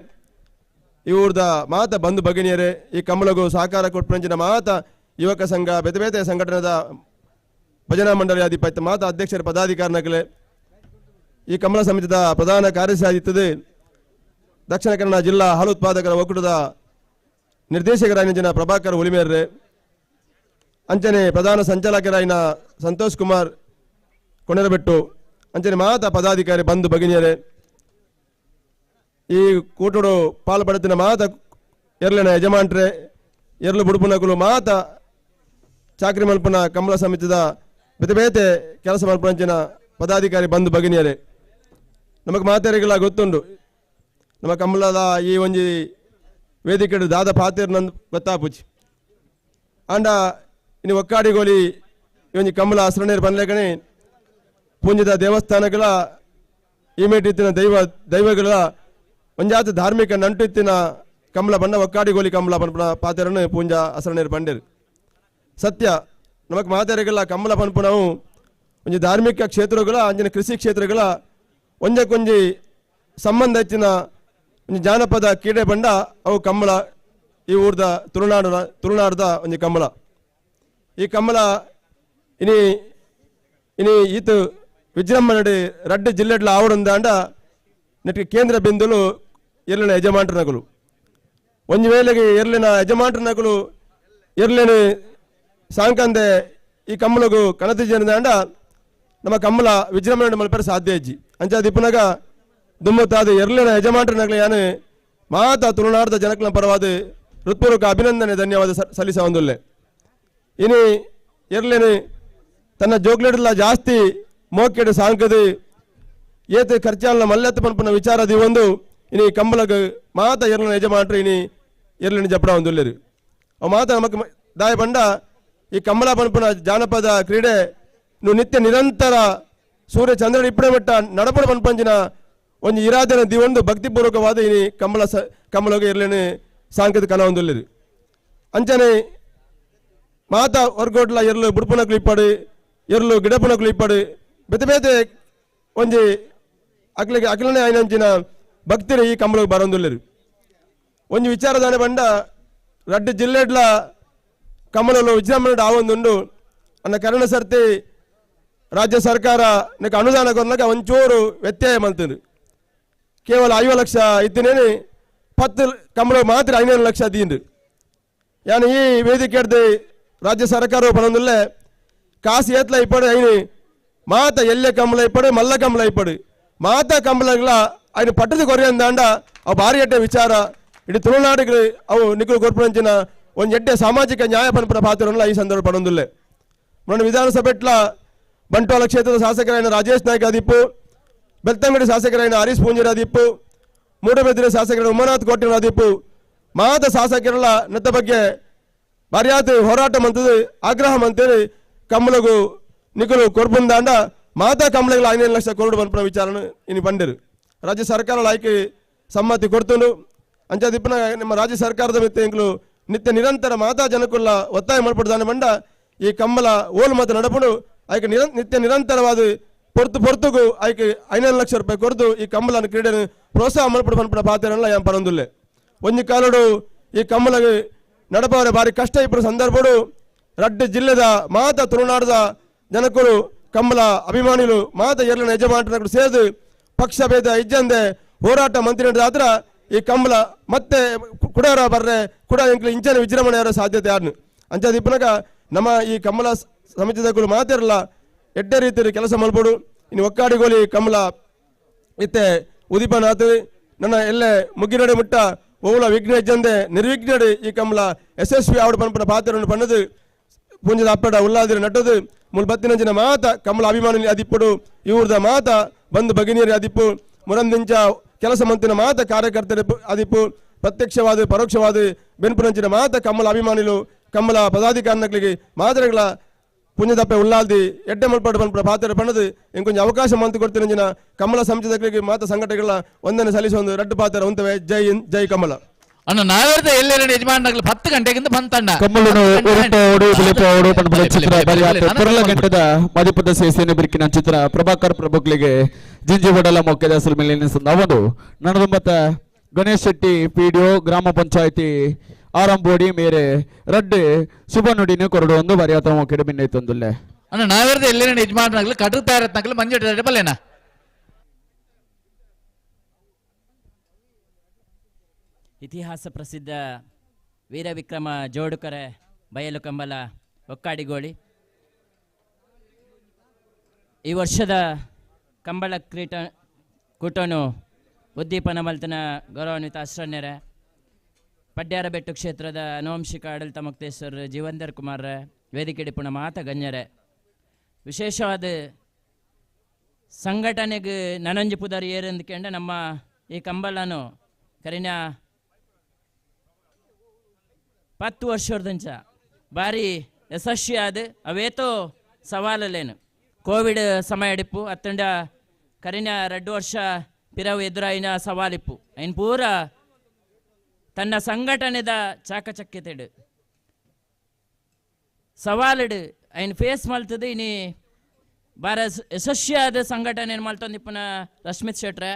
ಇವ್ರದ ಮಾತ ಬಂಧು ಭಗಿನಿಯರೇ ಈ ಕಮಲಗೂ ಸಹಕಾರ ಕೊಟ್ಟಂಚಿನ ಮಾತ ಯುವಕ ಸಂಘ ಬೇತೆ ಬೇತೆ ಸಂಘಟನೆದ ಭಜನಾ ಮಂಡಳಿ ಅಧಿಪತ್ಯ ಮಾತ ಅಧ್ಯಕ್ಷರ ಪದಾಧಿಕಾರಿಗಳೇ ಈ ಕಮಲ ಸಮಿತಿದ ಪ್ರಧಾನ ಕಾರ್ಯದರ್ಶಿಯಾಗಿತ್ತದೆ ದಕ್ಷಿಣ ಕನ್ನಡ ಜಿಲ್ಲಾ ಹಾಲು ಉತ್ಪಾದಕರ ಒಕ್ಕೂಟದ ನಿರ್ದೇಶಕರಾಯನ ಪ್ರಭಾಕರ್ ಹುಲಿಮೇರ್ರೆ ಅಂಚನೆ ಪ್ರಧಾನ ಸಂಚಾಲಕರಾಯನ ಸಂತೋಷ್ ಕುಮಾರ್ ಕೊನೆರಬೆಟ್ಟು ಅಂಚನೆ ಮಾತ ಪದಾಧಿಕಾರಿ ಬಂಧು ಭಗಿನಿಯರೇ ಈ ಕೂಟೋಡು ಪಾಲ್ಪಡುತ್ತಿನ ಮಾತ ಎರಲಿನ ಯಜಮಾನ್ರೆ ಎರಲು ಬುಡುಪುನಕುಲು ಮಾತ ಚಾಕ್ರಿ ಮಲ್ಪನ ಕಮಲ ಸಮಿತಿದ ಬೇತೆ ಬೇತೆ ಕೆಲಸ ಮಲ್ಪಂಚಿನ ಪದಾಧಿಕಾರಿ ಬಂಧು ಭಗಿನಿಯರೇ ನಮಗೆ ಮಾತಾಡಿಗಳ ಗೊತ್ತುಂಡು ನಮ್ಮ ಕಮಲದ ಈ ಒಂಜಿ ವೇದಿಕೆ ದಾದ ಪಾತ್ರ ನಂದು ಗೊತ್ತಾಪುಚ್ಚಿ ಅಂಡ ಇನ್ನು ಒಕ್ಕಾಡಿಗೋಲಿ ಈ ಒಂಜಿ ಕಮಲ ಹಸ್ರಣೇರು ಬಂದ್ಲೇಕನೆ ಪೂಂಜದ ದೇವಸ್ಥಾನಗಳ ಈಮೇಟಿತ್ತಿನ ದೈವಗಳ ಒಂಜಾತ ಧಾರ್ಮಿಕ ನಂಟು ಇತ್ತಿನ ಕಮಲ ಬಣ್ಣ ಒಕ್ಕಾಡಿಗೋಲಿ ಕಮಲ ಪನ್ಪುನ ಪಾತ್ರನು ಪೂಂಜ ಹಸ್ರಣೇರು ಬಂಡೇರು ಸತ್ಯ ನಮಗೆ ಮಾತಾಡಿಗಳ ಕಮಲ ಪನ್ಪುನವು ಒಂಜಿ ಧಾರ್ಮಿಕ ಕ್ಷೇತ್ರಗಳ ಅಂಜಿನ ಕೃಷಿ ಕ್ಷೇತ್ರಗಳ ಒಂಜಕ್ಕೊಂಜಿ ಸಂಬಂಧ ಹೆಚ್ಚಿನ ಒಂಜಿ ಜಾನಪದ ಕ್ರೀಡೆ ಬಂಡ ಅವು ಕಮಲ ಈ ಊರ್ದ ತುಳುನಾಡದ ಒಂಜಿ ಕಮಲ ಈ ಕಮಲ ಇನಿ ಈತು ವಿಜೃಂಭಣೆ ರಡ್ಡು ಜಿಲ್ಲೆಡ್ಲ ಆವಡೊಂದಾಂಡ ನೆಟ್ಟಿ ಕೇಂದ್ರ ಬಿಂದುಲು ಎರಲಿನ ಯಜಮಾಂಟ್ರನಕಲು ಒಂಜಿ ವೇಳೆಗೆ ಎರಲಿನ ಯಜಮಾಂಟ್ರನಕಲು ಎರಲಿನ ಸಾಂಕಂದೆ ಈ ಕಮಲಗೂ ಕಣತಿ ಜನದಾಂಡ ನಮ್ಮ ಕಮಲ ವಿಜೃಂಭಣೆ ಮಲ್ಪರ ಸಾಧ್ಯ ಇಜ್ಜಿ ಅಂಚ ದಿಪ್ಪನಾಗ ದುಮ್ಮತ್ತಾದ ಎರಲಿನ ಯಜಮಾಂಟ್ರನಕಲು ಯಾನು ಮಾತ ತುಳುನಾಡದ ಜನಕಲ ಪರವಾದ ಹೃತ್ಪೂರ್ವಕ ಅಭಿನಂದನೆ ಧನ್ಯವಾದ ಸಲ್ಲಿಸ ಒಂದುಲ್ಲೆ ಇನಿ ಎರಲಿನ ತನ್ನ ಜೋಗ್ಲೆಡ್ಲ ಜಾಸ್ತಿ ಮೋಕೆಡು ಸಾಂಕದು ಏತು ಖರ್ಚಾಲನ ಮಲ್ಲೆತ್ತ ಪನ್ಪನ ವಿಚಾರದಿ ಒಂದು ಇನಿ ಕಮಲಗ ಮಾತ ಎರಲಿನ ಯಜಮಾಂಟ್ರು ಇನಿ ಎರಲಿನ ಜಪಡ ಒಂದುಲ್ಲೆರು ಅವು ಮಾತ ನಮಕ್ ದಾಯ ಬಂಡ ಈ ಕಮಲ ಪನ್ಪನ ಜಾನಪದ ಕ್ರೀಡೆ ನಿತ್ಯ ನಿರಂತರ ಸೂರ್ಯ ಚಂದ್ರನ ಇಪ್ಪಡೆ ಮಟ್ಟ ನಡಪಡ ಪನ್ಪಂಚಿನ ಒಂದು ಇರಾದನ ದಿವೊಂದು ಭಕ್ತಿಪೂರ್ವಕವಾದ ಇನಿ ಕಮಲಗ ಎರಲಿನ ಸಾಂಕದ ಕನ ಒಂದುಲ್ಲೆರು ಅಂಚನೆ ಮಾತ ಹೊರ್ಗೋಡ್ಲ ಎರಲು ಬುಡ್ಪುನಕ್ಲು ಇಪ್ಪಡು ಎರಲು ಗಿಡಪುನಕ್ಲು ಇಪ್ಪಡು ಬೇತೆ ಬೇತೆ ಒಂಜಿ ಅಕ್ಲನೆ ಆಯ್ನಂಚಿನ ಭಕ್ತಿರು ಈ ಕಮಲಗೆ ಬರೊಂದುಲ್ಲೆರು ಒಂಜಿ ವಿಚಾರದಾನೆ ಬಂಡ ರಡ್ಡು ಜಿಲ್ಲೆಡ್ಲ ಕಮಲಲು ವಿಜೃಂಭಣೆ ಆವೊಂದುಂಡು ಅನ್ನ ಕರಣ ಸರ್ತಿ ರಾಜ್ಯ ಸರ್ಕಾರ ನೆಕ್ ಅನುದಾನ ಕೊರ್ನಾಗ ಒಂಚೂರು ವ್ಯತ್ಯಯ ಮಲ್ತರು ಕೇವಲ 5 ಲಕ್ಷ ಇತ್ತಿನೇನೆ 10 ಕಮಲ ಮಾತ್ರ 5 ಲಕ್ಷ ದೀನ್ರು ಯಾನು ಈ ವೇದಿಕೆ ರಾಜ್ಯ ಸರ್ಕಾರ ಪನೊಂದುಲ್ಲೆ ಕಾಸು ಏತ್ಲ ಇಪ್ಪಡು ಐನು ಮಾತ ಎಲ್ಲೆ ಕಮಲ ಇಪ್ಪಡು ಮಲ್ಲ ಕಮಲ ಇಪ್ಪಡು ಮಾತ ಕಮಲಗಳ ಐನು ಪಟ್ಟದ ಕೊರಿಯಂದಾಂಡ ಅವು ಭಾರಿ ಎಡ್ಡೆ ವಿಚಾರ ಇಡೀ ತುಳುನಾಡುಗಳು ಅವು ನಿಖಲು ಕೊರ್ಪಂಚಿನ ಒಂದು ಎಡ್ಡೆ ಸಾಮಾಜಿಕ ನ್ಯಾಯ ಪನ್ಪನ ಪಾತ್ರವನ್ನ ಈ ಸಂದರ್ಭ ಪಡೊಂದುಲ್ಲೆ ಮೊನ್ನೆ ವಿಧಾನಸಭೆಟ್ಲ ಬಂಟ್ವಾಳ ಕ್ಷೇತ್ರದ ಶಾಸಕರಾಯನ ರಾಜೇಶ್ ನಾಯ್ಕ ಅದಿಪ್ಪು ಬೆಳ್ತಂಗಡಿ ಶಾಸಕರಾಯನ ಹರೀಶ್ ಪೂಂಜರ ಅದಿಪ್ಪು ಮೂಡಬಿದಿರೆ ಶಾಸಕರಾದ ಉಮಾನಾಥ್ ಕೋಟೆ ಅದಿಪ್ಪು ಮಾತ ಶಾಸಕರಲ್ಲ ನೆತ್ತ ಬಗ್ಗೆ ಬಾರಿಯಾತ ಹೋರಾಟ ಮಂತದು ಆಗ್ರಹ ಅಂತೇಳಿ ಕಮ್ಮಲಗು ನಿಕಲು ಕೊರ್ಬುಂದಾಂಡ ಮಾತಾ ಕಮ್ಮಲಗಳ 5 ಲಕ್ಷ ಕೊರಡು ಬಂಪನ ವಿಚಾರನು ಇನ್ನು ಬಂದಿರು ರಾಜ್ಯ ಸರ್ಕಾರ ಆಯ್ಕೆ ಸಮ್ಮತಿ ಕೊಡ್ತುಂಡು ಅಂಚಾದಿಪ್ಪನ ನಿಮ್ಮ ರಾಜ್ಯ ಸರ್ಕಾರದ ಮಿತ್ತ ಎಂಕ್ಲು ನಿತ್ಯ ನಿರಂತರ ಮಾತಾ ಜನಕ್ಕುಲ್ಲ ಒತ್ತಾಯ ಮಾಡ್ಬಿಡ್ದಾನೆ ಬಂಡ ಈ ಕಮ್ಮಲ ಓಲು ಮಾತು ನಡಪುಡು ಆಯ್ಕೆ ನಿತ್ಯ ನಿರಂತರವಾದ ಪೊರ್ತುಗೂ ಆಯ್ಕೆ 5 ಲಕ್ಷ ರೂಪಾಯಿ ಕೊಡ್ದು ಈ ಕಮ್ಮಲ ಕ್ರೀಡೆ ಪ್ರೋತ್ಸಾಹ ಮಾಡ್ಬಿಡು ಬಂದ್ಬಿಡ ಪಾತ್ರಲ್ಲ ಯಾನ್ ಪರಂದುಲ್ಲೆ ಒಂಜಿ ಕಾಲಡು ಈ ಕಮ್ಮಲಗೆ ನಡಪವರೆ ಬಾರಿ ಕಷ್ಟ ಇಬ್ಬರು ಸಂದರ್ಭಡು ರಡ್ಡು ಜಿಲ್ಲೆದ ಮಾತ ತುಳುನಾಡದ ಜನಕ್ಕಳು ಕಮ್ಮಲ ಅಭಿಮಾನಿಗಳು ಮಾತ ಎರಲಿನ ಯಜಮಾನರು ಸೇರಿದು ಪಕ್ಷ ಭೇದ ಇಜ್ಜಂದೆ ಹೋರಾಟ ಮಂತ್ರಿ ಆದ್ರ ಈ ಕಮ್ಮಲ ಮತ್ತೆ ಕುಡಾರ ಬರ್ರೆ ಕೂಡ ಎಂಕ್ಲು ಇಂಚನ ವಿಜೃಂಭಣೆಯ ಸಾಧ್ಯತೆ ಯಾರು ಅಂಚದಿಪ್ಪನಾಗ ನಮ್ಮ ಈ ಕಮ್ಮಲ ಸಮಿತಿದಗಳು ಮಾತಿರಲ್ಲ ಎಡ್ಡೆ ರೀತಿಯಲ್ಲಿ ಕೆಲಸ ಮಲ್ಪಡು ಇನ್ನು ಒಕ್ಕಾಡಿಗೋಲಿ ಕಮ್ಮಲ ಇತ್ತೆ ಉದಿಪನಾಥ್ ನನ್ನ ಎಲ್ಲೆ ಮುಗ್ಗಿನಡೆ ಮುಟ್ಟ ಓವಳ ವಿಘ್ನ ಇಜ್ಜಂದೆ ನಿರ್ವಿಘ್ನಡಿ ಈ ಕಮ್ಮಲ ಯಶಸ್ವಿ ಆವಡು ಪಂಪನ ಪಾತ್ರವನ್ನು ಪಣ್ಣದು ಪುಂಜದ ಅಪ್ಪಡ ಉಲ್ಲಾದಿರ ನಟ್ಟದು ಮುಲ್ ಬತ್ತಿನಂಚಿನ ಮಾತ ಕಮ್ಮಲ ಅಭಿಮಾನಿ ಅದಿಪ್ಪಡು ಇವ್ರದ ಮಾತ ಬಂದು ಭಗಿನಿಯರಿ ಅದಿಪ್ಪು ಮುರಂದಿಂಚ ಕೆಲಸ ಮಂತಿನ ಮಾತ ಕಾರ್ಯಕರ್ತರ ಅದಿಪ್ಪು ಪ್ರತ್ಯಕ್ಷವಾದ ಪರೋಕ್ಷವಾದ ಬೆನ್ಪುನಂಚಿನ ಮಾತ ಕಮ್ಮಲ ಅಭಿಮಾನಿಗಳು ಕಮ್ಮಲ ಪದಾಧಿಕಾರಿಗಳಿಗೆ ಮಾದರಿಗಳ ಪುಣ್ಯದಪ್ಪೆ ಉಲ್ಲಾಲ್ದಿ ಎಡ್ಡೆ ಮಲ್ಪಡು ಬಂದ್ಬಿಡ ಪಾತ್ರ ಪಣ್ಣದು ಇಂಕೊಂಚ ಅವಕಾಶ ಮಂತು ಕೊಡ್ತಿನ ಕಮ್ಮಲ ಸಮಿತಿಗಳಿಗೆ ಮಾತ ಸಂಘಟನೆಗಳ ಒಂದನ್ನು ಸಲ್ಲಿಸುವ ಒಂದು ರಡ್ಡು ಪಾತ್ರ ಹೊಂತವೆ ಜೈ ಹಿಂದ್ ಜೈ ಕಮ್ಮಲ ಅಣ್ಣ ನಾವೆಲ್ಲ ಎಲ್ಲೆರಡು ಯಜಮಾನಗಳು 10 ಗಂಟೆಗಿಂತ ಬಂತಣ್ಣ ಕಮ್ಮಲನು ಉರುಟೋಡು ಬಿಳಿಪೋಡು ಪಂಪಲ ಚಿತ್ರ ಬರಿಯಾತ ಪುರಲ ಗಂಟದ ಮದಿಪದ ಸೇಸೇನೆ ಬಿರ್ಕಿನ ಚಿತ್ರ ಪ್ರಭಾಕರ್ ಪ್ರಭುಗಳಿಗೆ ಜಿಂಜಿ ಬಡಲ ಮೊಕ್ಕದ ಸುಲ್ಮೇಲಿನ ಸಂದವದು ನಣದುಂಬತ್ತ ಗಣೇಶ್ ಶೆಟ್ಟಿ ಪಿಡಿಒ ಗ್ರಾಮ ಪಂಚಾಯತಿ ಆರಂಬೋಡಿ ಮೇರೆ ರಡ್ಡು ಶುಭ ನುಡಿನ ಕೊರಡು ಒಂದು ಬರಿಯಾತ ಮೊಕ್ಕಡೆ ಭಿನ್ನೈತೊಂದುಲ್ಲೆ ಅಣ್ಣ ನಾವೆಲ್ಲ ಎಲ್ಲೆರಡು ಯಜಮಾನಗಳು ಕಟುತ್ತಾ ಇರತ್ನಗಳು ಮಂಜು ಬಲ್ಲೇನಾ ಇತಿಹಾಸ ಪ್ರಸಿದ್ಧ ವೀರವಿಕ್ರಮ ಜೋಡುಕರೆ ಬಯಲು ಕಂಬಲ ಒಕ್ಕಾಡಿಗೋಳಿ ಈ ವರ್ಷದ ಕಂಬಳ ಕೂಟನು ಉದ್ದೀಪನ ಮಲ್ತನ ಗೌರವಾನ್ವಿತ ಅಶ್ರಣ್ಯರ ಪಡ್ಯಾರಬೆಟ್ಟು ಕ್ಷೇತ್ರದ ಅನುವಂಶಿಕ ಆಡಳಿತ ಮುಕ್ತೇಶ್ವರ ಜೀವಂದರ್ ಕುಮಾರ್ ವೇದಿಕೆ ಪುಣ ಮಾತ ಗಣ್ಯರೇ ವಿಶೇಷವಾದ ಸಂಘಟನೆಗೆ ನನಂಜು ಪುದರ್ ಏರೆಂದುಕೊಂಡ ನಮ್ಮ ಈ ಕಂಬಳನು ಕರಿನ 10 ವರ್ಷದಂಚ ಭಾರಿ ಯಶಸ್ವಿ ಆದ ಅವೇತೋ ಸವಾಲಲ್ಲೇನು ಕೋವಿಡ್ ಸಮಯ ಅಡಿಪ್ಪು ಅತ್ತಂಡ ಕರಿನ 2 ವರ್ಷ ಪಿರವು ಎದುರಾಯಿನ ಸವಾಲಿಪ್ಪು ಐನ್ ಪೂರ ತನ್ನ ಸಂಘಟನೆದ ಚಾಕಚಕ್ಯತೆಡು ಸವಾಲಡು ಐನ್ ಫೇಸ್ ಮಲ್ತದ ಇನಿ ಬಾರ ಯಶಸ್ವಿಯಾದ ಸಂಘಟನೆ ಮಲ್ತೊಂದಿಪ್ಪನ ರಶ್ಮಿತ್ ಶೆಟ್ರೆ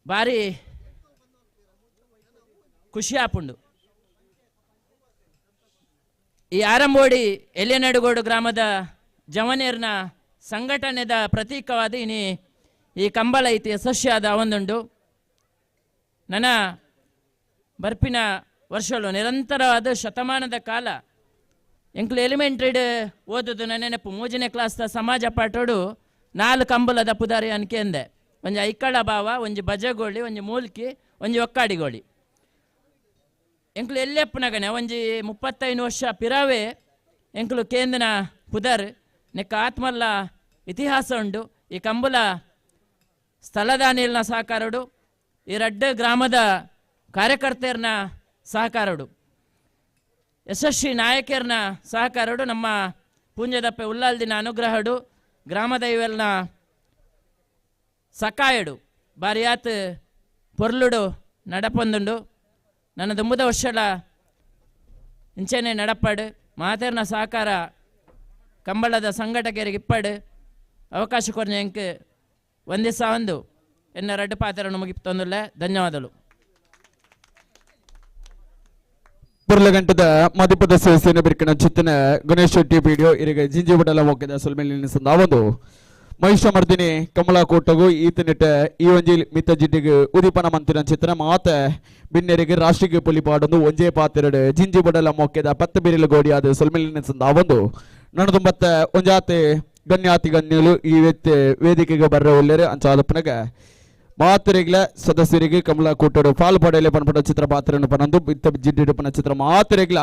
ಭಾರಿ ಖುಷಿ ಆಪುಂಡು ಈ ಆರಂಬೋಡಿ ಎಲೆನಡುಗೋಡು ಗ್ರಾಮದ ಜವನೇರ್ನ ಸಂಘಟನೆದ ಪ್ರತೀಕವಾದ ಇನಿ ಈ ಕಂಬಳ ಐತಿ ಯಶಸ್ವಿಯಾದ ಒಂದುಂಡು ನನ್ನ ಬರ್ಪಿನ ವರ್ಷಗಳು ನಿರಂತರವಾದ ಶತಮಾನದ ಕಾಲ ಎಂಕ್ಲು ಎಲಿಮೆಂಟ್ರಿಡ್ ಓದುದು ನನ್ನ ನೆನಪು 3ನೇ ಕ್ಲಾಸ್ದ ಸಮಾಜ ಪಾಠೋಡು 4 ಕಂಬಲದ ಪುದಾರಿ ಅನ್ಕೆಂದೆ ಒಂಜಿ ಐಕಳ ಭಾವ ಒಂಜಿ ಬಜಗೋಳಿ ಒಂಜಿ ಮೂಲ್ಕಿ ಒಂಜಿ ಒಕ್ಕಾಡಿಗೋಳಿ ಎಂಕ್ಲು ಎಲ್ಲೆಪ್ಪನಗನೆ ಒಂಜಿ 35 ವರ್ಷ ಪಿರಾವೆ ಎಂಕ್ಲು ಕೇಂದ್ರನ ಪುದರ್ ನೆಕ್ಕ ಆತ್ಮಲ್ಲ ಇತಿಹಾಸ ಉಂಡು ಈ ಕಂಬುಲ ಸ್ಥಳದಾನಿಲ್ನ ಸಹಕಾರಡು ಈ ರಡ್ಡು ಗ್ರಾಮದ ಕಾರ್ಯಕರ್ತೆಯರ್ನ ಸಹಕಾರಡು ಯಶಸ್ವಿ ನಾಯಕರನ್ನ ಸಹಕಾರಡು ನಮ್ಮ ಪೂಂಜದಪ್ಪೆ ಉಲ್ಲಾಲ್ದಿನ ಅನುಗ್ರಹಡು ಗ್ರಾಮ ದೈವಲ್ನ ಸಕಾಯಡು ಬಾರಿಯಾತ್ ಪೊರ್ಲುಡು ನಡಪೊಂದುಂಡು ನನ್ನ ದುಂಬುದ ವರ್ಷಲ ಇಂಚೆನೆ ನಡಪಾಡು ಮಾತೇರ್ನ ಸಹಕಾರ ಕಂಬಳದ ಸಂಘಟಕರಿಗೆ ಇಪ್ಪಡು ಅವಕಾಶ ಕೊರ್ನ ಎಂಕ್ ಒಂದಿಸ ಒಂದು ಎನ್ನ ರಡ್ಡು ಪಾತ್ರವನ್ನು ಮುಗಿತೊಂದುಲ್ಲೆ ಧನ್ಯವಾದಗಳು ಪುರ್ಲಗಂಟದ ಮದಿಪದ ಸೇಸೇನೆ ಬಿರ್ಕಿನ ಚಿತ್ತನ ಗಣೇಶ್ ಶೆಟ್ಟಿ ಪಿಡಿಒ ಇರಿಗೆ ಜಿಂಜಿ ಬಡಲ ಮೊಕ್ಕದ ಸುಲ್ಮೇಲಿನ ಸಂದಾವೊಂದು ಮಹಿಷಮರ್ದಿನಿ ಕಮಲಾ ಕೋಟಗು ಈತನಿಟ್ಟ ಈ ಒಂಜಿ ಮಿತ್ತ ಜಿಡ್ಡಿಗೆ ಉದಿಪನ ಮಂತಿನ ಚಿತ್ರ ಮಾತ ಬಿನ್ನೆರಿಗೆ ರಾಷ್ಟ್ರೀಯ ಪುಲಿಪಾಡೊಂದು ಒಂಜೇ ಪಾತಿರಡು ಜಿಂಜಿ ಬಡಲ ಮೊಕ್ಕೆದ 10 ಬಿರಿಲು ಗೋಡಿಯಾದ ಸುಲ್ಮೇಲಿನ ಸಂದಾವೊಂದು ನಣದುಂಬತ್ತ ಒಂಜಾತೆ ಗಣ್ಯಾತಿ ಗಣ್ಯಲು ಈ ವೇದಿಕೆಗೆ ಬರ್ರ ಒಳ್ಳೆರೆ ಅಂಚಾದಪ್ಪನಗ ಮಾತರೆಗಳ ಸದಸ್ಯರಿಗೆ ಕಮಲಾ ಕೂಟಡು ಪಾಲು ಪಡೆಯಲೆ ಪಣಪಡ ಚಿತ್ರ ಪಾತ್ರವನ್ನು ಪನಂದು ಬಿತ್ತ ಜಿಡ್ಡಿಡುಪನ ಚಿತ್ರ ಮಾತರೆಗಳ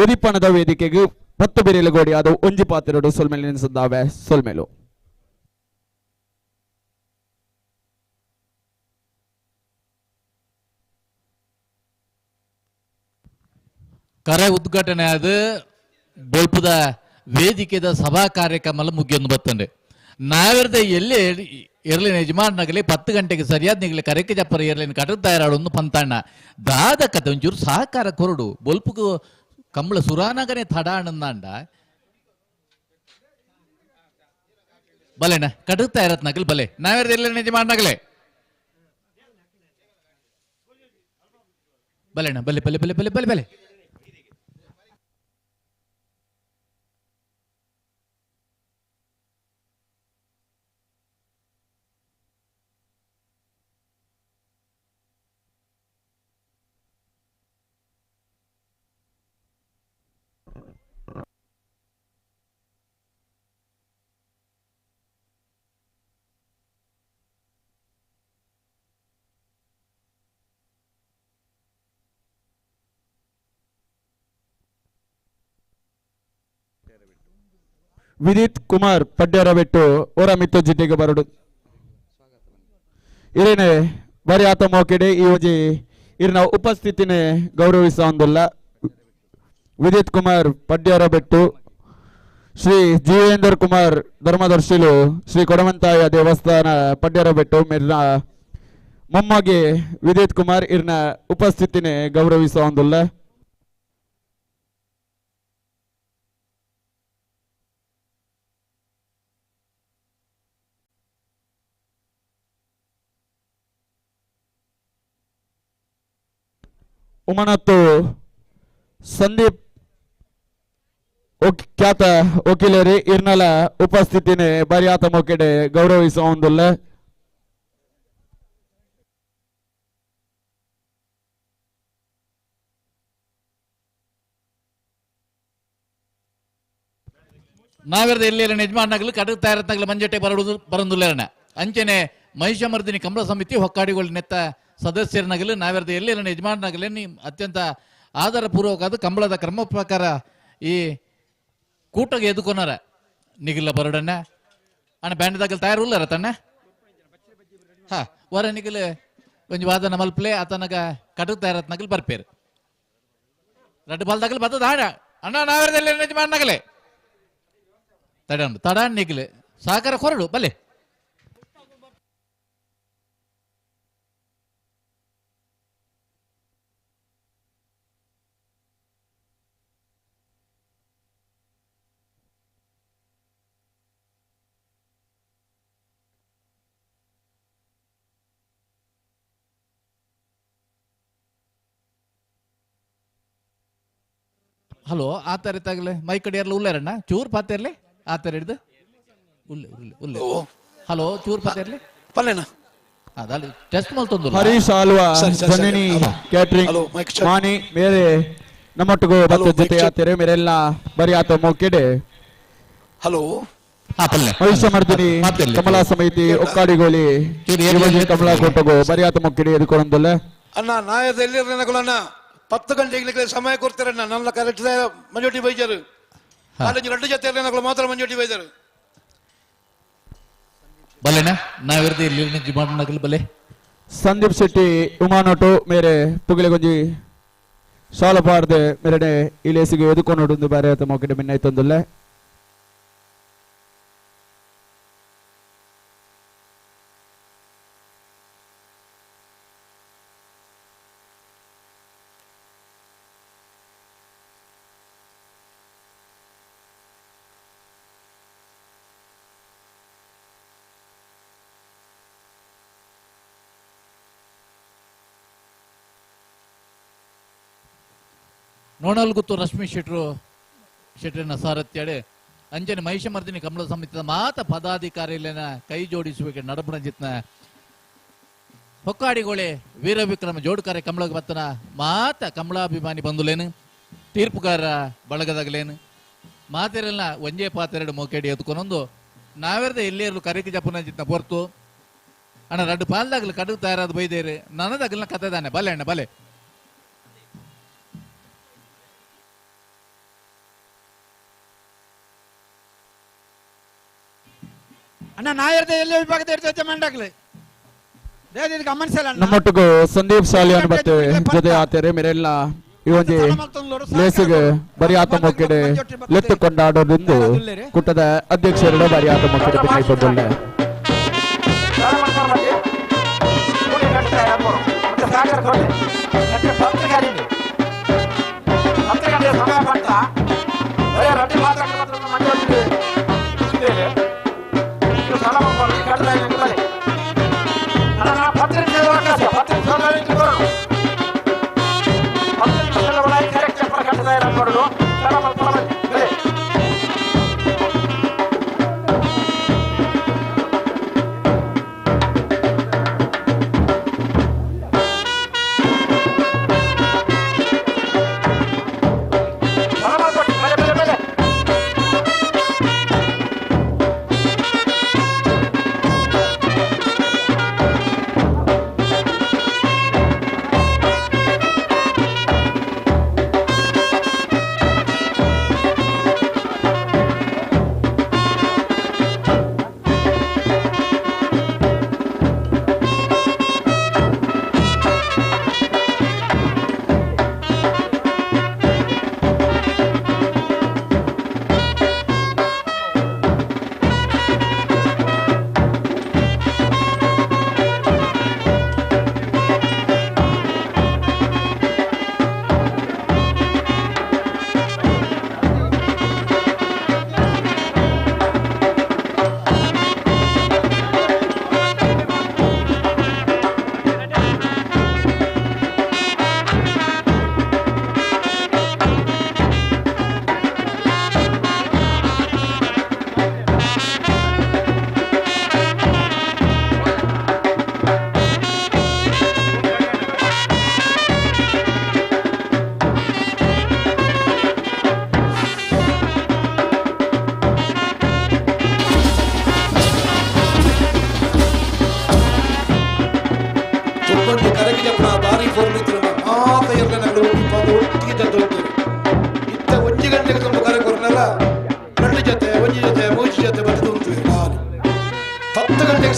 ಉದಿಪನದ ವೇದಿಕೆಗೆ 10 ಬಿರಿಲು ಗೋಡಿಯಾದ ಒಂಜಿ ಪಾತಿರಡು ಸೊಲ್ಮೇಲಿನ ಸಂದಾವೆ ಸೊಲ್ಮೇಲು ಕರೆ ಉದ್ಘಾಟನೆ ಆದ ಬೊಲ್ಪದ ವೇದಿಕೆದ ಸಭಾ ಕಾರ್ಯಕ್ರಮ ಮುಗಿಯೊಂದು ಬರ್ತಂಡೆ ನಾವಿರದೆ ಎಲ್ಲಿ ಇರ್ಲಿನ ಯಜಮಾನಗಲಿ 10 ಗಂಟೆಗೆ ಸರಿಯಾದ ನಿಗಲಿ ಕರೆಕೆ ಜಪ್ಪರ ಇರ್ಲಿನ ಕಟಕ್ ತಯಾರಾಡೊಂದು ಪಂತಾಣ ದಾದ ಕತೆ ಒಂಚೂರು ಸಹಕಾರ ಕೊರಡು ಬೊಲ್ಪುಗು ಕಂಬಳ ಸುರಾನಗನೆ ತಡಾಣಂದಾಂಡ ಬಲೆನ ಕಟಕ್ ತಯಾರತ್ ನಗಲ್ ಬಲೆ ನಾವಿರದೆ ಎಲ್ಲಿ ಯಜಮಾನಗಲೇ ಬಲೆನ ಬಲೆ ಬಲೆ ಬಲೆ ಬಲೆ ಬಲೆ ಬಲೆ ವಿದಿತ್ ಕುಮಾರ್ ಪಡ್ಯಾರ ಬಿಟ್ಟು ಅವರ ಮಿತ್ತು ಜಿಡ್ಡಿಗೆ ಬರಡು ಇರೇನೆ ಬರಿ ಆತ ಮೋಕೆಡೆ ಈ ವಜಿ ಇರ್ನ ಉಪಸ್ಥಿತಿನೇ ಗೌರವಿಸೊಂದಿಲ್ಲ ವಿದಿತ್ ಕುಮಾರ್ ಪಡ್ಯಾರ ಬಿಟ್ಟು ಶ್ರೀ ಜೀವೇಂದ್ರ ಕುಮಾರ್ ಧರ್ಮದರ್ಶಿಲು ಶ್ರೀ ಕೊಡವಂತಾಯ ದೇವಸ್ಥಾನ ಪಡ್ಯಾರ ಬಿಟ್ಟು ಮಿರ್ನ ಮೊಮ್ಮಗೆ ವಿದಿತ್ ಕುಮಾರ್ ಇರ್ನ ಉಪಸ್ಥಿತಿನೇ ಗೌರವಿಸೊಂದಿಲ್ಲ ಉಮನತ್ತು ಸಂದೀಪ್ ಖ್ಯಾತ ವಕೀಲರಿ ಇರ್ನಲ ಉಪಸ್ಥಿತಿನೇ ಬಾರಿ ಆತ ಮೊಕೆಡೆ ಗೌರವಿಸೊಂದಿಲ್ಲ ನಾವಿರದ ಎಲ್ಲಿ ಯಜಮಾನಗಳು ಕಟಕ್ ತಯಾರತ್ನಾಗಲು ಮಂಜಟ್ಟೆ ಬರೋದಿಲ್ಲ ಅಂಚನೆ ಮಹಿಷಮರ್ದಿನಿ ಕಂಬಳ ಸಮಿತಿ ಹೊಕ್ಕಾಡಿಗಳು ನೆತ್ತ ಸದಸ್ಯರನಾಗಲಿ ನಾವಿರದ ಎಲ್ಲಿ ಯಜಮಾನನಾಗಲಿ ನೀ ಅತ್ಯಂತ ಆಧಾರಪೂರ್ವಕವಾದ ಕಂಬಳದ ಕ್ರಮ ಪ್ರಕಾರ ಈ ಕೂಟಗೆ ಎದುಕೊನಾರ ನಿಗಿಲ್ಲ ಬರೋಡನ್ನ ಅಣ್ಣ ಬ್ಯಾಂಡ್ದಾಗಲ್ ತಯಾರುಲ್ಲಾರ ತನ್ನ ಹಾ ವರ ನಿಗಿಲ್ ಒಂಜಿ ವಾದನ ಮಲ್ಪಲೆ ಆತನಗ ಕಟಕ್ ತಯಾರತ್ನಾಗಲ್ ಬರ್ಪೇರು ರಡ್ಡು ಬಾಲ್ದಾಗಲ್ ಬರ್ತದ ಹಾಡ ಅಣ್ಣ ನಾವಿರದ ಎಲ್ಲಿ ಯಜಮಾನನಾಗಲೇ ತಡಾನ್ ನಿಗಿಲ್ ಸಹಕಾರ ಕೊರಡು ಬಲೆ ಹಲೋ ಆ ತರ ತಾಗಲೆ ಮೈ ಕಡೆ ಎಲ್ಲ ಉಲ್ಲಾರಣ್ಣ ಚೂರ್ ಪಾತೆ ಇರ್ಲಿ ಆ ತರ ಹಿಡ್ದು ಉಲ್ಲೆ ಉಲ್ಲೆ ಉಲ್ಲೆ ಹಲೋ ಚೂರ್ ಪಾತೆ ಇರ್ಲಿ ಪಲ್ಲೆನ ಅದಲ್ಲಿ ಟೆಸ್ಟ್ ಮಲ್ತೊಂದು ಹರೀಶ್ ಆಲ್ವಾ ಜನನಿ ಕ್ಯಾಟ್ರಿಂಗ್ ಮಾನಿ ಮೇರೆ ನಮ್ಮೊಟ್ಟಿಗೂ ಬತ್ತ ಜೊತೆ ಆತರೆ ಮೇರೆಲ್ಲ ಬರಿ ಆತ ಮೊಕೆಡೆ ಹಲೋ ಮಹಿಷಮರ್ದಿನಿ ಕಮಲಾ ಸಮಿತಿ ಒಕ್ಕಾಡಿಗೋಲಿ ಕಮಲಾ ಕೊಟ್ಟಗೋ ಬರಿ ಆತ ಮೊಕೆಡೆ ಎದುಕೊಂಡಲ್ಲ ಅಣ್ಣ ನಾಯದ ಎಲ್ಲಿರನಗಳನ್ನ 10 ಗಂಟೆಗೆ ಸಮಯ ಕೊಡ್ತಾರಣ್ಣ ನನ್ನ ಕರೆಕ್ಟ್ ಮಂಜೋಟಿ ಬೈಜರು ಕಾಲೇಜ್ 2 ಜೊತೆ ಇರನಗಳು ಮಾತ್ರ ಮಂಜೋಟಿ ಬೈಜರು ಬಲೆನಾ ನಾವಿರ್ದು ಇಲ್ಲಿ ಯಜಮಾನನಾಗಲಿ ಬಲೆ ಸಂದೀಪ್ ಶೆಟ್ಟಿ ಉಮಾನೋಟು ಮೇರೆ ಪುಗಿಲೆ ಗೊಂಜಿ ಸಾಲ ಪಾರ್ದೆ ಮೇರೆಡೆ ಇಲೇಸಿಗೆ ಎದುಕೊಂಡು ಬಾರಿ ಆತ ಮೊಕೆಡೆ ಮಿನ್ನಾಯ್ತೊಂದಿಲ್ಲ ನೋಡಲ್ ಗೊತ್ತು ರಶ್ಮಿ ಶೆಟ್ರಿನ ಸಾರಥ್ಯಡೆ ಅಂಜನೆ ಮಹಿಷಮರ್ದಿನಿ ಕಂಬಳ ಸಮಿತಿಯ ಮಾತ ಪದಾಧಿಕಾರಿಗಳನ್ನ ಕೈ ಜೋಡಿಸುವಿಕೆ ನಡಪಣಜಿತ್ನ ಹೊಕ್ಕಾಡಿಗೋಳೆ ವೀರ ವಿಕ್ರಮ ಜೋಡುಕಾರೆ ಕಂಬಳಗ ಬತ್ತನ ಮಾತ ಕಂಬಳಾಭಿಮಾನಿ ಬಂದುಲೇನು ತೀರ್ಪುಗಾರ ಬಳಗದಾಗಲೇನು ಮಾತೆರೆಲ್ಲ ಒಂಜೇ ಪಾತೆರಡು ಮೋಕೆಡಿ ಎತ್ಕೊಂಡೊಂದು ನಾವೆರ್ದ ಎಲ್ಲಿಯರು ಕರೆಕೆ ಜಪುನಜಿತ್ನ ಹೊರ್ತು ಅಣ್ಣ 2 ಪಾಲ್ದಾಗಲು ಕಡುಗು ತಯಾರಾದ ಬೈದೇರಿ ನನ್ನದಾಗಲಿನ ಕತೆದಾನೆ ಬಲೆ ಅಣ್ಣ ಬಲೆ ಅಣ್ಣ ನಾಯರ್ದ ಎಲ್ಲ ವಿಭಾಗದ ಇರ್ತೈತೆ ಮಂಡಾಗ್ಲಿ ಗಮನಿಸಲ್ಲ ನಮ್ಮೊಟ್ಟಿಗೂ ಸಂದೀಪ್ ಸಾಲಿಯಾನ್ ಬತ್ತೆ ಜೊತೆ ಆತರೆ ಮೇರೆಲ್ಲ ಈ ಒಂಜಿ ಲೇಸಿಗೆ ಬರಿಯಾತ ಮೊಕ್ಕೆಡೆ ಲೆತ್ತು ಕೊಂಡಾಡೋದೆಂದು ಕುಟ್ಟದ ಅಧ್ಯಕ್ಷರು ಬರಿಯಾತ ಮೊಕ್ಕೆಡೆ ಪಿನ್ನೈಪೊಳ್ಳೆ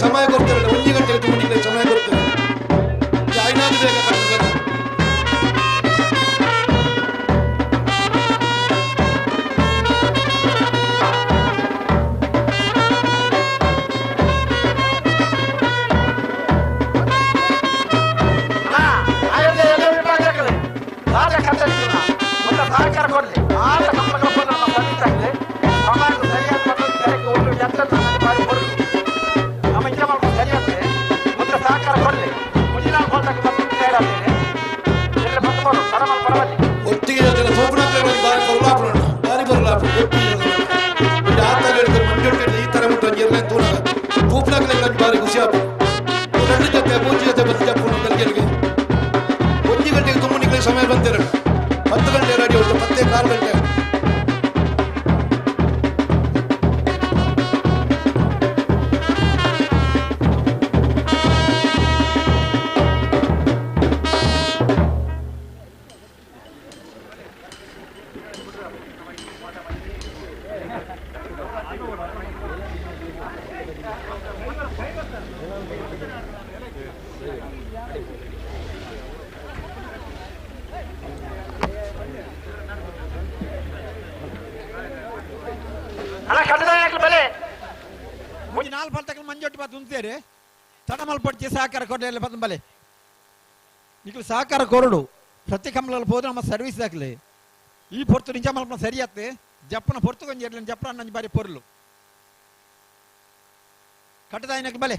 ಸಮಯ ಕೊಡ್ತಾರೆ 1 ಗಂಟೆಗೆ ತುಂಬ ಸಮಯ ಕೊಡ್ತಾರೆ ಐನಾದ್ರು ಬೇಗ ಒಟ್ಟಿಗೆ ಬಾರಿ ಬರಲ್ಲ ಈ ತರ ಬಾರಿ ಖುಷಿ ಆಗ್ತದೆ 2 ಜೊತೆ 3 ಜೊತೆ ಬಂದಿಗೆ 1 ಗಂಟೆಗೆ ತುಂಬ ನಿಮಗೆ ಸಮಯ ಬಂದಿರಲ್ಲ 10 ಗಂಟೆ ರೆಡಿ ಹೊರಟು 10 ಗಂಟೆ ಮಂಜೊಟ್ಟು ತಡಮಲ್ಪಟ್ಟು ಸಹಕಾರ ಕೊಡಲಿ ಬಲೆ ನಿಖಿಲ್ ಸಹಕಾರ ಕೊರಡು ಪ್ರತಿ ಕಮಲ ಹೋದ್ರೆ ನಮ್ಮ ಸರ್ವಿಸ್ ಆಗ್ಲಿ ಈ ಪೊರ್ತು ನಿಜ ಮಲ್ಪ ಸರಿ ಆತ್ತೆ ಜಪ್ಪನ ಪೊರ್ತು ಕೊಂಜಿ ಜಪ್ಪನ ನಂಜಿ ಬಾರಿ ಪೊರ್ಲು ಕಟ್ಟದಾಯಿನಕ್ಕೆ ಬಲೆ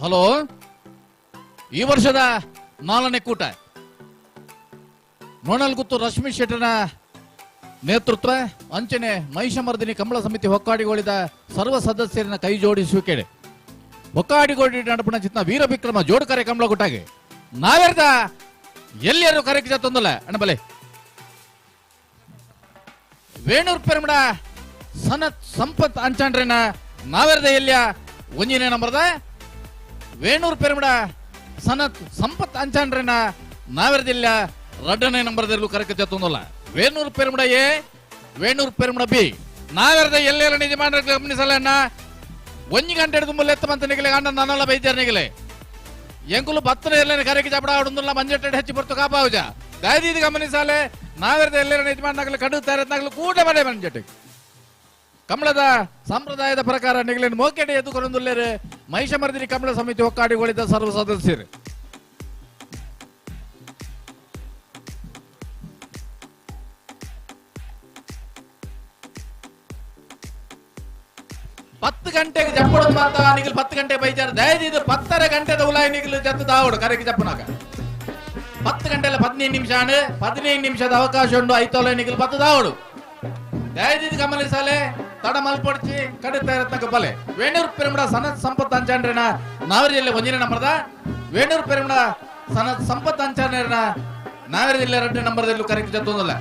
ಹಲೋ, ಈ ವರ್ಷದ 4ನೇ ಕೂಟ ನೋಣಲ್ಗುತ್ತು ರಶ್ಮಿ ಶೆಟ್ಟರ್ನ ನೇತೃತ್ವ ಅಂಚನೆ ಮಹಿಷಮರ್ದಿನಿ ಕಂಬಳ ಸಮಿತಿ ಹೊಕ್ಕಾಡಿಗೋಳಿದ ಸರ್ವ ಸದಸ್ಯರನ್ನ ಕೈ ಜೋಡಿಸುವಿಕೆ ಹೊಕ್ಕಾಡಿಗೋಡಿ ನಡಪಣ ಚಿತ್ನ ವೀರವಿಕ್ರಮ ಜೋಡುಕರೆ ಕಂಬಳ ಗುಟ್ಟಾಗೆ ನಾವೆರ್ದ ಎಲ್ಲರೂ ಕರೆಗೆ ತೊಂದಲ ಅಣ್ಣಬಲೆ ವೇಣೂರ್ ಪೆರ್ಮಡ ಸನತ್ ಸಂಪತ್ ಅಂಚಾಂಡ್ರೆನ ನಾವೆರ್ದ ಎಲ್ಯ ಒಂಜಿನೇ ನಂಬರ್ದ ವೇಣೂರ್ ಪೆರ್ಮಡ ಸನತ್ ಸಂಪತ್ ಅಂಚಾಂಡ್ರೆನ ನಾವೆರ್ದಿಲ್ಲ 2ನೇ ನಂಬರ್ದಲ್ಲೂ ಕರೆಗೆ ತೊಂದಲ ವೇಣೂರ್ ಪೆರ್ಮಡ ಎ ವೇಣೂರ್ ಪೆರ್ಮಡ ಬಿ ನಾವೆರ್ದ ಎಲ್ಲೆಲ್ಲ ನಿಜ ಮಾಡ್ರೆ ಗಮನಿಸಲ್ಲ 1 ಗಂಟೆ ತುಂಬಾ ಎತ್ತ ಮಂತ ನಿಗಲೆ ಅಣ್ಣ ನನ್ನಲ್ಲ ಬೈದ್ಯಾರ ನಿಗಲೆ ಎಂಕುಲು 10 ಎಲ್ಲ ಕರೆಗೆ ಚಪಡ ಆಡುದಿಲ್ಲ ಮಂಜೆಟ್ಟೆ ಹೆಚ್ಚಿ ಬರ್ತು ಕಾಪಾವುಜ ದಯದೀದು ಗಮನಿಸಾಲೆ ನಾವೆರ್ದ ಎಲ್ಲರ ನಿಜ ಮಾಡ್ನಾಗಲು ಕಡುತ್ತಾರತ್ನಾಗಲು ಕೂಡ ಬಡೆ ಮಂಜೆಟ್ಟೆ ಕಮಲದ ಸಂಪ್ರದಾಯದ ಪ್ರಕಾರ ನಿಗಲಿನ ಮೋಕೆಡೆ ಎದ್ದುಕೊಂಡುಲ್ಲೇರೆ ಮಹಿಷಮರ್ದಿನಿ ಕಮಲ ಸಮಿತಿ ಒಕ್ಕಾಡಿಗಳಿದ್ದ ಸರ್ವ ಸದಸ್ಯರು ಹತ್ತು ಗಂಟೆಗೆ ಜಪ್ಪಡ ಮಾತ ನಿಗಲ್ 10 ಗಂಟೆ ಬೈಜಾರ ದಯದಿದ್ದು 10 ಗಂಟೆದ ಉಲಾಯಿ ನಿಗಲು ಜತ್ತು ದಾವಡು ಕರೆಗೆ ಜಪ್ಪನಾಗ 10 ಗಂಟೆಲ್ಲ 15 ನಿಮಿಷ 15 ನಿಮಿಷದ ಅವಕಾಶ ಉಂಟು ಐತೋಲೆ ನಿಗಲ್ 10 ದಾವಡು ದಯದಿದ್ದು ಗಮನಿಸಲೆ ತಡ ಮಲ್ಪಡಿಸಿ ಕಡುತ್ತಾ ಇರತ್ತಕ ಬಲೆ ವೇಣೂರ್ ಪೆರ್ಮಡ ಸನತ್ ಸಂಪತ್ ಅಂಚಾಂಡ್ರೆನ ನಾವರಿಯಲ್ಲಿ 1ನೇ ನಂಬರ್ದ ವೇಣೂರ್ ಪೆರ್ಮಡ ಸನತ್ ಸಂಪತ್ ಅಂಚಾಂಡ್ರೆನ ನಾವರಿಯಲ್ಲಿ 2ನೇ ನಂಬರ್ದಲ್ಲೂ ಕರೆಗೆ ಜತ್ತೊಂದಲ್ಲ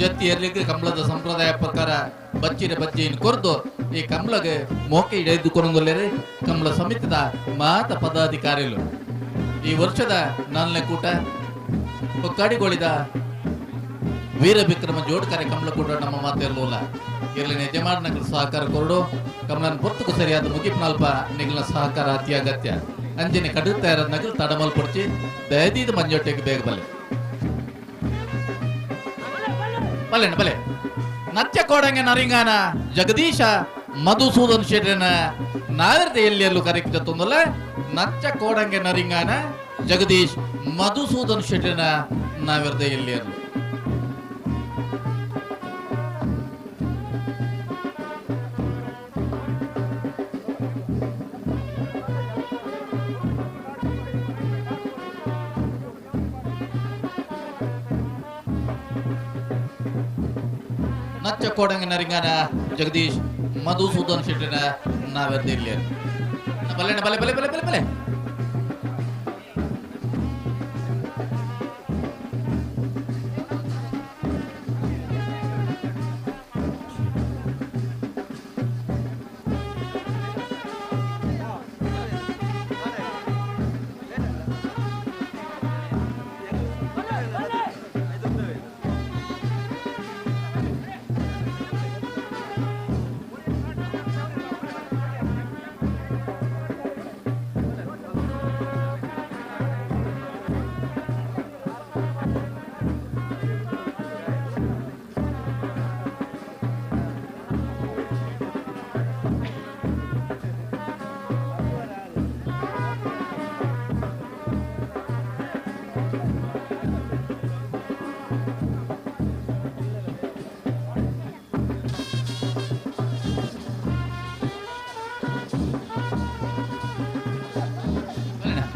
ಜತ್ತಿ ಎರ್ಲಿಕ್ಕೆ ಕಂಬಳದ ಸಂಪ್ರದಾಯ ಪ್ರಕಾರ ಬಚ್ಚಿನ ಬಜ್ಜಿಯನ್ನು ಕೊರ್ದು ಈ ಕಂಬಳಗೆ ಮೋಕೆ ಹಿಡಿದುಕೊಂಡೊಂದಲ್ಲೇ ಕಂಬಳ ಸಮಿತಿದ ಮಾತ ಪದಾಧಿಕಾರಿಗಳು ಈ ವರ್ಷದ 4ನೇ ಕೂಟ ಒಕ್ಕಾಡಿಗೋಳಿದ ವೀರವಿಕ್ರಮ ಜೋಡುಕರೆ ಕಂಬಳ ಕೂಟ ನಮ್ಮ ಮಾತೆಲ್ಲ ಇರಲಿನ ಯಜಮಾನಗಳ ಸಹಕಾರ ಕೊರಡು ಕಮಲನ ಪೊತ್ತುಕು ಸರಿಯಾದ ಮುಗಿಪ್ನಾಲ್ಪ ನಿಗಲ ಸಹಕಾರ ಅತಿ ಅಗತ್ಯ ಅಂಜನೆ ಕಡುತ್ತಾ ಇರೋ ನಗಲು ತಡಮಲ್ಪಡಿಸಿ ದಯದೀದ ಮಂಜೊಟ್ಟೆಗೆ ಬೇಗ ಬಲೆ ಬಲ್ಲೆಣ್ಣ ಬಲೆ ನಚ್ಚ ಕೋಡಂಗೆ ನರಿಂಗಾನ ಜಗದೀಶ ಮಧುಸೂದನ್ ಶೆಟ್ಟರನ ನಾವೆರ್ದ ಎಲ್ಲಿಯಲ್ಲೂ ಕರೆಕ್ಟ್ ತೊಂದಲ್ಲ ನಚ್ಚ ಕೋಡಂಗೆ ನರಿಂಗಾನ ಜಗದೀಶ್ ಮಧುಸೂದನ್ ಶೆಟ್ಟರನ ನಾವೆರ್ದ ಎಲ್ಲಿಯಲ್ಲೂ ನಚ್ಚ ಕೋಡಂಗ ನರಿಂಗಾನ ಜಗದೀಶ್ ಮಧುಸೂದನ್ ಶೆಟ್ಟರನ ನಾವೆರ್ದ ಎಲ್ಲಿಯಲ್ಲೂ ಬಲ್ಲೆಣ್ಣ ಬಲೆ ಬಲೆ ಬಲೆ ಬಲೆ ಬಲೆ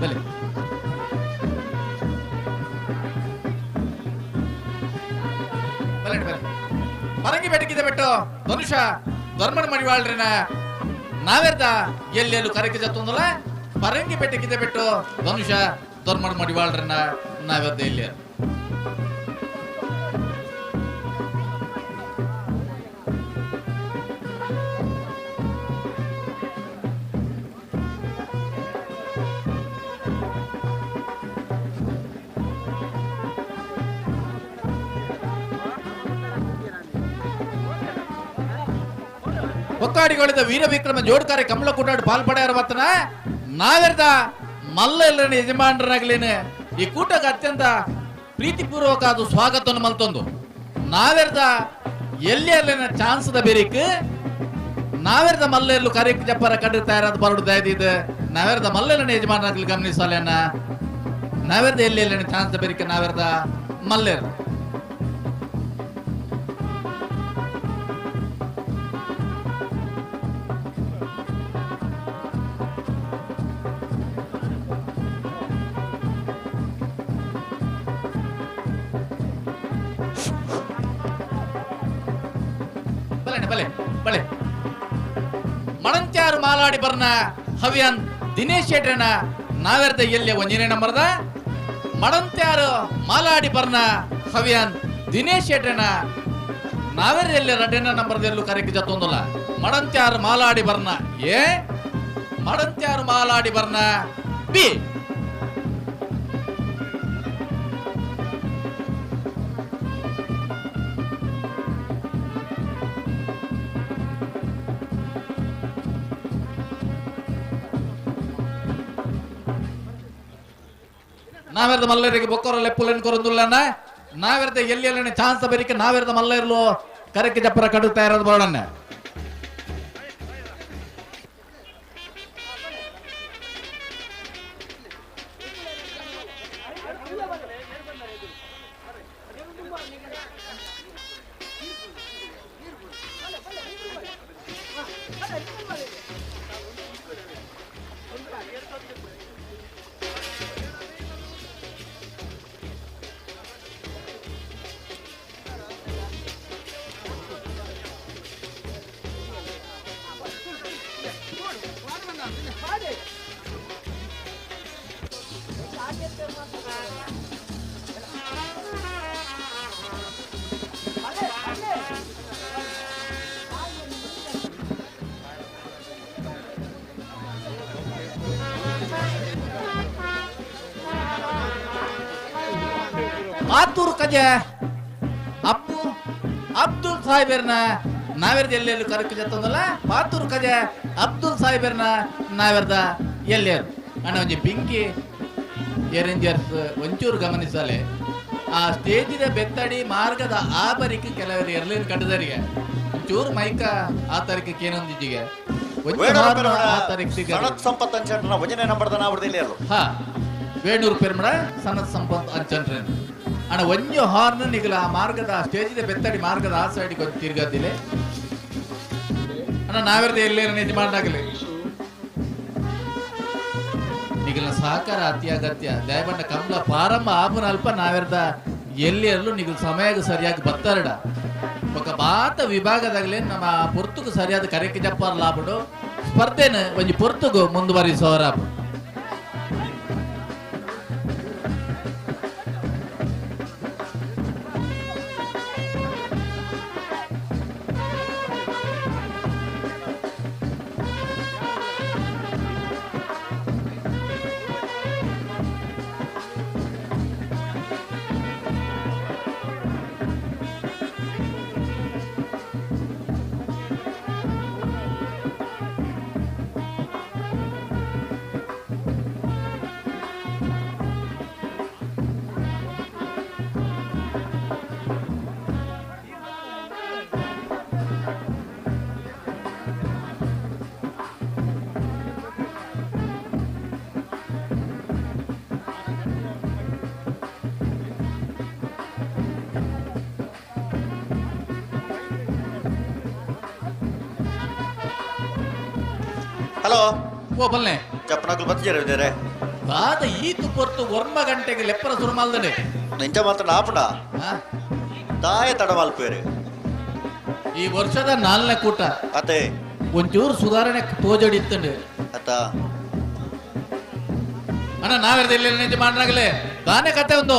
ಬಲೆ ಪರಂಗಿ ಬೆಟಕಿದ ಬಿಟ್ಟು ಧನುಷ ಧರ್ಮಣ ಮಡಿವಾಳ್ರನ ನಾವೆರ್ದ ಎಲ್ಲೆಲ್ಲೂ ಕರೆಗೆ ಜತ್ತೊಂದಲ್ಲ ಪರಂಗಿ ಬೆಟಕಿದ ಬಿಟ್ಟು ಧನುಷ ಧರ್ಮಣ ಮಡಿವಾಳ್ರನ ನಾವೆರ್ದ ಎಲ್ಲಿ ಒಕ್ಕಾಡಿಗಳಿದ ವೀರವಿಕ್ರಮ ಜೋಡುಕಾರೆ ಕಮಲ ಕೂಟಾಡು ಪಾಲ್ಪಡ್ಯಾರ ಮತ್ತನ ನಾವೆರ್ದ ಮಲ್ಲ ಎಲ್ಲರನ್ನ ಯಜಮಾನರಾಗ್ಲೇನೆ ಈ ಕೂಟಕ್ಕೆ ಅತ್ಯಂತ ಪ್ರೀತಿಪೂರ್ವಕ ಅದು ಸ್ವಾಗತವನ್ನು ಮಲ್ತೊಂದು ನಾವೆರ್ದ ಎಲ್ಲಿ ಚಾನ್ಸ್ದ ಬೇರಿಕ್ ನಾವೆರ್ದ ಮಲ್ಲೆರ್ಲು ಕರೆಕ್ ಜಪ್ಪರ ಕಡ್ಡು ತಯಾರಾದ ಬರಡುದಾಯ್ದಿದೆ ನಾವೆರ್ದ ಮಲ್ಲೆಲ್ಲನ ಯಜಮಾನರಾಗ್ಲಿ ಗಮನಿಸಲೇನ ನಾವೆರ್ದ ಎಲ್ಲಿ ಚಾನ್ಸ್ ಬೇರಿಕೆ ನಾವೆರ್ದ ಮಲ್ಲೆರ್ ಬಲೆ ಬಲೆ ಮಣಂತ್ಯಾರು ಮಾಲಾಡಿ ಬರ್ನ ಹವ್ಯಾನ್ ದಿನೇಶ್ ಶೆಟ್ರನ ನಾವೆರ್ದ ಎಲ್ಲೆ ಒಂಜನೇ ನಂಬರ್ದ ಮಣಂತ್ಯಾರು ಮಾಲಾಡಿ ಬರ್ನ ಹವ್ಯಾನ್ ದಿನೇಶ್ ಶೆಟ್ರನ ನಾವೆರ್ದ ಎಲ್ಲೆ ರಡ್ಡನ ನಂಬರ್ದ ಎಲ್ಲೂ ಕರೆಕ್ಟ್ ಜತ್ತೊಂದಲ್ಲ ಮಣಂತ್ಯಾರು ಮಾಲಾಡಿ ಬರ್ನ ಏ ಮಣಂತ್ಯಾರು ಮಾಲಾಡಿ ಬರ್ನ ಬಿ ನಾವೆರ್ದ ಮಲ್ಲರಿಗೆ ಬೊಕ್ಕರ ಲೆಪ್ಪುಲೆನ್ ಕೊರಂದುಲ್ಲನ ನಾವೆರ್ದ ಎಲ್ಲಿ ಚಾನ್ಸ್ ಬರಿಕೆ ನಾವೆರ್ದ ಮಲ್ಲರ್ಲು ಕರೆಕ್ಕೆ ಜಪ್ಪರ ಕಡು ತಯಾರಾದ ಬೋಡನ್ನ ಮಾತೂರು ಕಜೆ ಅಪ್ಪು ಅಬ್ದುಲ್ ಸಾಹಿಬರ್ನ ನಾವೆರ್ದ ಎಲ್ಲೆಲ್ಲೂ ಕರೆಕ್ಟ್ ಜತ್ತಂದಲ್ಲ ಮಾತೂರು ಕಜೆ ಅಬ್ದುಲ್ ಸಾಹಿಬರ್ನ ನಾವೆರ್ದ ಎಲ್ಲೇರು ಅಣ್ಣ ಒಂಜಿ ಪಿಂಕಿ ಏರೆಂಜರ್ಸ್ ಒಂಚೂರು ಗಮನಿಸಲೆ ಆ ಸ್ಟೇಜಿನ ಬೆತ್ತಡಿ ಮಾರ್ಗದ ಆ ಬರಿಕೆ ಕೆಲವರು ಎರ್ಲಿನ ಕಟ್ಟದರಿಗೆ ಒಂಚೂರು ಮೈಕ ಆ ತಾರೀಕಿಗೆ ಏನೊಂದಿಜಿಗೆ ಆ ತಾರೀಕಿಗೆ ಸಂಪತ್ ಅಂಚಂಡ್ರ ಒಂಜನೇ ನಂಬರ್ದ ನಾವರ್ದಲ್ಲಿ ಹಾ ವೇಣೂರು ಪೆರ್ಮಡ ಸನತ್ ಸಂಪತ್ ಅಂಚಂಡ್ರೆ ಅಣ್ಣ ಒಂಜು ಹಾರ್ನ್ ನಿಗಲ ಆ ಮಾರ್ಗದ ಸ್ಟೇಜಿನ ಬೆತ್ತಡಿ ಮಾರ್ಗದ ಆ ಸೈಡ್ ಕೊಂಚ ತಿರ್ಗದಿಲೆ ಅಣ್ಣ ನಾವೆರ್ದ ಎಲ್ಲೇನ ನಿಜ ಮಾಡಾಗಲಿ ನಿಗಲ ಸಹಕಾರ ಅತಿ ಅಗತ್ಯ ದಯಬಂಡ ಕಮಲ ಪ್ರಾರಂಭ ಆಪುನ ಅಲ್ಪ ನಾವೆರ್ದ ಎಲ್ಲಿಯಲ್ಲೂ ನಿಗಲ ಸಮಯಕ್ಕೆ ಸರಿಯಾಗಿ ಬರ್ತಾರಡ ఒక ಬಾತ ವಿಭಾಗದಾಗಲೇ ನಮ್ಮ ಪೊರ್ತುಗು ಸರಿಯಾದ ಕರೆಕ್ಕೆ ಜಪ್ಪಾರ ಲಾಭಡು ಸ್ಪರ್ಧೆನ ಒಂಜಿ ಪೊರ್ತುಗು ಮುಂದುವರಿಸೋರಾಪ ಹಲೋ ಓ ಬಲ್ಲೆ ಚಪ್ಪನಕಲ್ ಬತ್ತಿದ್ದಾರೆ ಬಾದ ಈತು ಪೊರ್ತು ಒರ್ಮ ಗಂಟೆಗೆ ಲೆಪ್ಪರ ಸುರುಮಲ್ದನೆ ನಿಂಚ ಮಾತ್ರ ಆಪುಂಡ ತಾಯ ತಡಮಲ್ಪೇರು ಈ ವರ್ಷದ 4ನೇ ಕೂಟ ಅತ್ತೆ ಒಂಚೂರು ಸುಧಾರಣೆ ತೋಜಡಿತ್ತಂಡು ಅತ್ತ ಅಣ್ಣ ನಾವೆರ್ದ ಎಲ್ಲೆಲ್ಲ ನಿಜ ಮಾಡ್ರಾಗಲೇ ತಾನೇ ಕತೆ ಒಂದು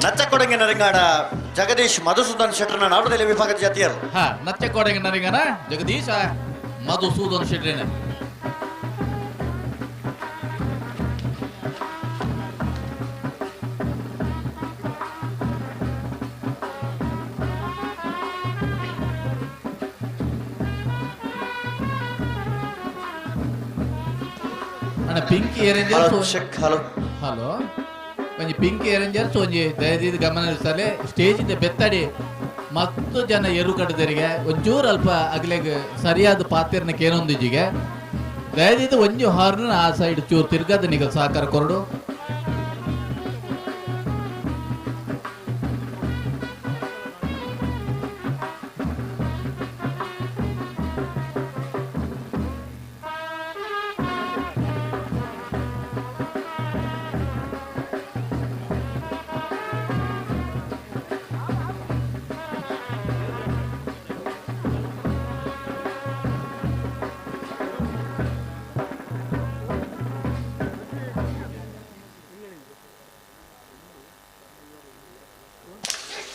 ನಚ್ಚಕೊಡಂಗೆ ನರಿಂಗಾಡ ಜಗದೀಶ್ ಮಧುಸೂದನ್ ಶೆಟ್ಟರ್ನ ನಾಡದಲ್ಲಿ ವಿಭಾಗದ ಜಾತಿಯರು ಹಾ ನಚ್ಚ ಕೋಡೆಗೆ ನರಿಗನ ಜಗದೀಶ ಮಧುಸೂದನ್ ಶೆಟ್ರೇನ ಅಣ್ಣ ಪಿಂಕಿ ಏರೇಂಜರ್ಸ್ ಹಲೋ ಹಲೋ ಒಂಜಿ ಪಿಂಕಿ ಏರೇಂಜರ್ಸ್ ಒಂಜಿ ದಯದಿದ್ದು ಗಮನ ಹರಿಸಲೆ ಸ್ಟೇಜ್ ಇಂದ ಬೆತ್ತಡಿ ಮತ್ತು ಜನ ಎರು ಕಟ್ಟದರಿಗೆ ಒಂಚೂರು ಅಲ್ಪ ಅಗ್ಲೆಗ್ ಸರಿಯಾದ ಪಾತ್ರನ ಕೇನೊಂದಿಜಿಗೆ ದಯದಿದ್ದು ಒಂಜಿ ಹಾರ್ನ ಆ ಸೈಡ್ ಚೂರು ತಿರ್ಗದ ನಿಗ ಸಹಕಾರ ಕೊರಡು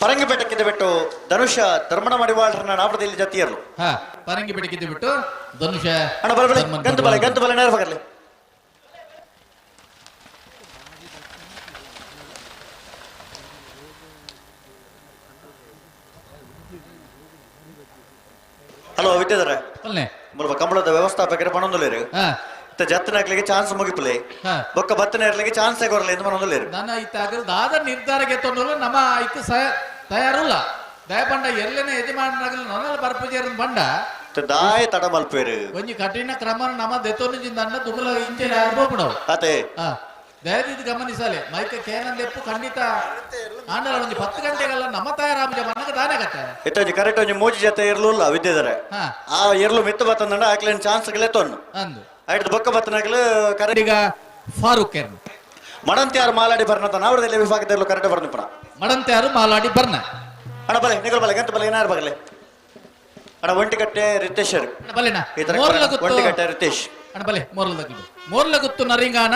ಪರಂಗಿಪೇಟಕ್ಕಿಂದ ಬಿಟ್ಟು ಧನುಷ ಧರ್ಮಣ ಮಡಿವಾಳರನ್ನ ನಾಪಡದಲ್ಲಿ ಜಾತಿಯರು ಹಾ ಪರಂಗಿ ಬೆಡಕಿದ್ದು ಬಿಟ್ಟು ಧನುಷ ಅಣ್ಣ ಬರಬಲೆ ಗಂತು ಬಲೆ ನೇರ ಬಗರ್ಲಿ ಹಲೋ ವಿದ್ಯಾಧರ ಅಲ್ಲೇ ಮುಲ್ಪ ಕಂಬಳದ ವ್ಯವಸ್ಥಾಪಕರ ಪಣೊಂದುಲೇರು ಹಾ ಜತ್ತನ ಹಾಕ್ಲಿಕ್ಕೆ ಚಾನ್ಸ್ ಮುಗಿಪಲೆ ಹಾ ಬೊಕ್ಕ ಬತ್ತನ ಇರ್ಲಿಕ್ಕೆ ಚಾನ್ಸ್ ಕೊರಲ್ಲ ಎಂದು ಪಣೊಂದುಲೇರು ನನ್ನ ಇತ್ತಾಗ ದಾದ ನಿರ್ಧಾರಕ್ಕೆ ತೊಂದ್ರೆ ನಮ್ಮ ಇತ್ತು ತಯಾರುಲ್ಲ ದಯಪಂಡ ಎಲ್ಲೇನೆ ಯಜಮಾನರಾಗಲಿ ನೊಂದಲ ಬರ್ಪಜೇರನ್ ಬಂಡ ದಾಯ ತಡ ಮಲ್ಪೇರು ಒಂಜಿ ಕಠಿಣ ಕ್ರಮ ನಮ್ಮ ದೆತ್ತೊಂದಿಜಿಂದ ಅನ್ನ ದುಗುಲ ಇಂಚೆನೆ ಅರ್ಬೋಪುಡವು ಅದೇ ಹಾ ದಯದಿದ್ದು ಗಮನಿಸಲೆ ಮೈಕ ಕೇನಂದೆಪ್ಪು ಖಂಡಿತ ಆಂಡಲ ಒಂಜಿ 10 ಗಂಟೆಗೆಲ್ಲ ನಮ್ಮ ತಯಾರಾಮಜ ಮನ್ನಗ ದಾನಗತ್ತೆ ಇತ್ತೊಂಜಿ ಕರೆಕ್ಟ್ ಒಂಜಿ ಮೂಜಿ ಜೊತೆ ಇರ್ಲಿಲ್ಲ ವಿದ್ಯಾಧರ ಹಾ ಆ ಇರ್ಲು ಮಿತ್ತು ಬತ್ತಂದಂಡ ಹಾಕ್ಲೇನ್ ಚಾನ್ಸ್ ತೊನ್ನು ಅಂದು ಆಯ್ತು ಬೊಕ್ಕ ಬತ್ತನಾಗ್ಲು ಕರೆಕ್ಟ್ ಈಗ ಫಾರೂಕ್ ಎರ್ನ ಮಡಂತ್ಯಾರು ಮಾಲಾಡಿ ಬರ್ನತ ನಾವಡದಲ್ಲಿ ವಿಭಾಗದಲ್ಲಿ ಕರೆಕ್ಟ್ ಬರ್ನಿಪ್ಪಣ ಮಡಂತ್ಯಾರು ಮಾಲಾಡಿ ಬರ್ನ ಅಣ್ಣ ಬಲೆ ನಿಗಲ್ ಬಲೆ ಗಂತ ಬಲೆ ಏನಾರು ಬಗಲೆ ಅಣ್ಣ ಒಂಟಿಕಟ್ಟೆ ರಿತೇಶ್ ಬಲೆನ ಈ ತರ ಒಂಟಿಕಟ್ಟೆ ರಿತೇಶ್ ಅಣ್ಣ ಬಲೆ ಮೋರ್ಲ ಗುತ್ತು ನರಿಂಗಾನ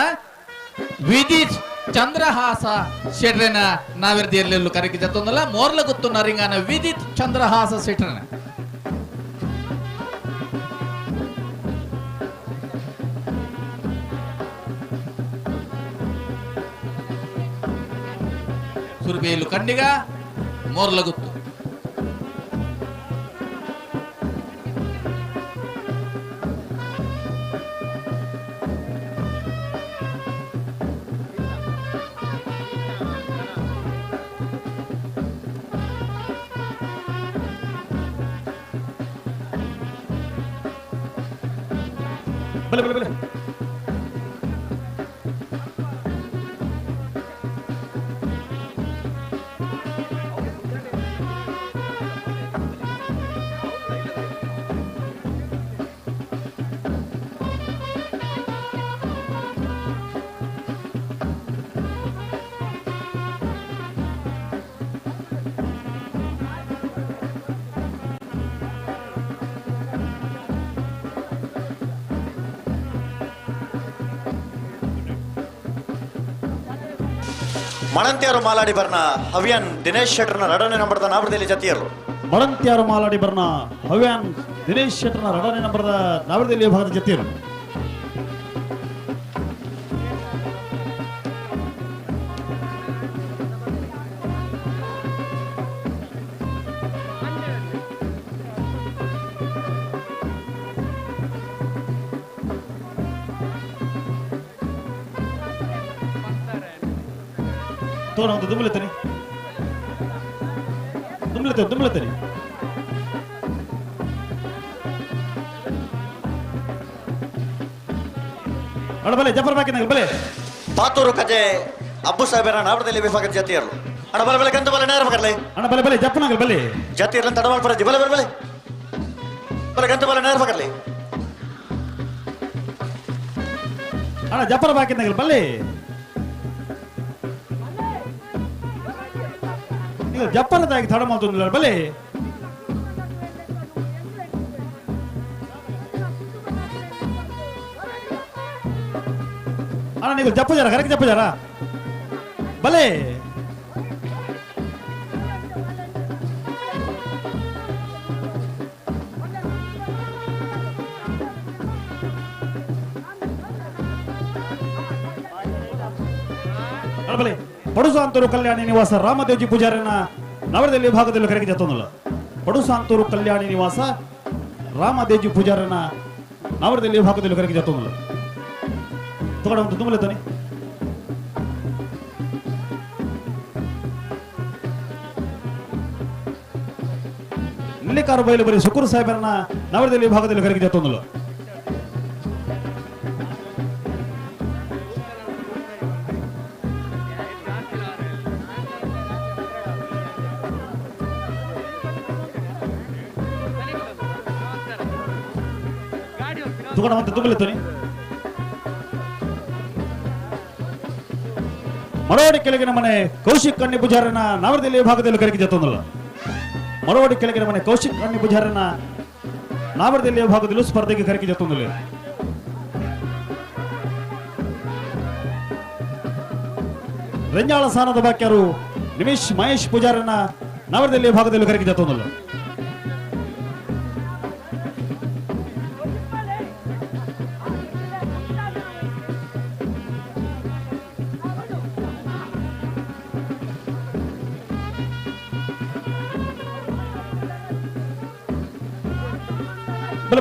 ವಿಧಿ ಚಂದ್ರಹಾಸ ಶೆಟ್ರೆನ ನಾವೆರ್ದಿಯಲ್ಲೆಲ್ಲೂ ಕರೆಗೆ ಜತ್ತೊಂದಲ್ಲ ಮೋರ್ಲ ಗುತ್ತು ನರಿಂಗಾನ ವಿಧಿ ಚಂದ್ರಹಾಸ ಶೆಟ್ರೆನ ಸುರ್ಬೇಲು ಕಂಡಿಗ ಮೋರ್ಲ ಗುತ್ತು ಬಲೆ ಬಲೆ ಬಲೆ ಮಣಂತ್ಯಾರು ಮಾಲಾಡಿ ಬರ್ನ ಹವ್ಯಾನ್ ದಿನೇಶ್ ಶೆಟ್ಟರ್ನ ರಡನೆ ನಂಬರ್ದ ನಾವಡದಲ್ಲಿ ಜಾತಿಯರು ಮಡಂತ್ಯಾರು ಮಾಲಾಡಿ ಬರ್ನ ಹವ್ಯಾನ್ ದಿನೇಶ್ ಶೆಟ್ಟರ್ನ ರಡನೆ ನಂಬರ್ದ ನಾವಡದಲ್ಲಿ ವಿಭಾಗದ ಜೊತೆಯರು ತೋನ ದುಂಬಲೆತ್ತನಿ ದುಂಬಲೆತ್ತನಿ ಅಣ್ಣ ಬಲೆ ಜಫರ್ ಬಾಕಿನಾಗ ಬಲೆ ಪಾತೂರು ಕಜೆ ಅಬ್ಬು ಸಾಹೇಬರ ನಾವಡದಲ್ಲಿ ವಿಭಾಗದ ಜಾತಿಯರು ಅಣ್ಣ ಬಲೆ ಬಲೆ ಗಂತು ಬಲೆ ನೇರ ಬಗರ್ಲಿ ಅಣ್ಣ ಬಲೆ ಬಲೆ ಜಪ್ಪನಾಗ ಬಲೆ ಜಾತಿಯರ್ನ ತಡಮಾಲ್ ಪರಜಿ ಬಲೆ ಬಲೆ ಬಲೆ ಬಲೆ ಗಂತು ಬಲೆ ನೇರ ಬಗರ್ಲಿ ಅಣ್ಣ ಜಫರ್ ಬಾಕಿನಾಗ ಬಲೆ ಜಪ್ಪನದಾಗಿ ತಡ ಮಾಡ್ತಿಲ್ಲ ಬಲೆ ಅಣ್ಣ ನೀವು ಜಪ್ಪ ಜಾರ ಕರೆಕ್ಟ್ ಜಪ್ಪ ಜಾರ ಬಲೆ ಬಲೆ ಪಡುಸಾಂತೂರು ಕಲ್ಯಾಣಿ ನಿವಾಸ ರಾಮದೇವ್ಜಿ ಪೂಜಾರನ ನವರದಲ್ಲಿ ವಿಭಾಗದಲ್ಲಿ ಕರೆಗೆ ಜತ್ತೊಂದಲ್ಲ. ಪಡುಸಾಂತೂರು ಕಲ್ಯಾಣಿ ನಿವಾಸ ರಾಮದೇವ್ಜಿ ಪೂಜಾರನ ನವರದಲ್ಲಿ ವಿಭಾಗದಲ್ಲಿ ಕರೆಗೆ ಜತ್ತೊಂದಲ್ಲ. ತಗೊಂಡ ಒಂದು ತುಂಬಲೆ ತಾನೆ ನಿಲ್ಲಿಕಾರು ಬಯಲು ಬರೀ ಶುಕೂರ್ ಸಾಹೇಬರನ್ನ ನವರದಲ್ಲಿ ವಿಭಾಗದಲ್ಲಿ ಕರೆಗೆ ಜತ್ತೊಂದಲ್ಲ. ತಗೊಂಡಂತ ತುಂಬಲಿತ್ತನಿ ಮರವಾಡಿ ಕೆಳಗಿನ ಮನೆ ಕೌಶಿಕ್ ಕಣ್ಣಿ ಪೂಜಾರನ ನವರದಲ್ಲಿ ವಿಭಾಗದಲ್ಲಿ ಕರೆಗೆ ಜತ್ತೊಂದಲ್ಲ. ಮರವಾಡಿ ಕೆಳಗಿನ ಮನೆ ಕೌಶಿಕ್ ಕಣ್ಣಿ ಪೂಜಾರನ ನವರದಲ್ಲಿ ವಿಭಾಗದಲ್ಲೂ ಸ್ಪರ್ಧೆಗೆ ಕರೆಗೆ ಜತ್ತೊಂದಲ್ಲ. ರಂಜಾಳ ಸ್ಥಾನದ ಬಾಕ್ಯರು ನಿಮಿಷ್ ಮಹೇಶ್ ಪೂಜಾರನ ನವರದಲ್ಲಿ ವಿಭಾಗದಲ್ಲಿ ಕರೆಗೆ ಜತ್ತೊಂದಲ್ಲ.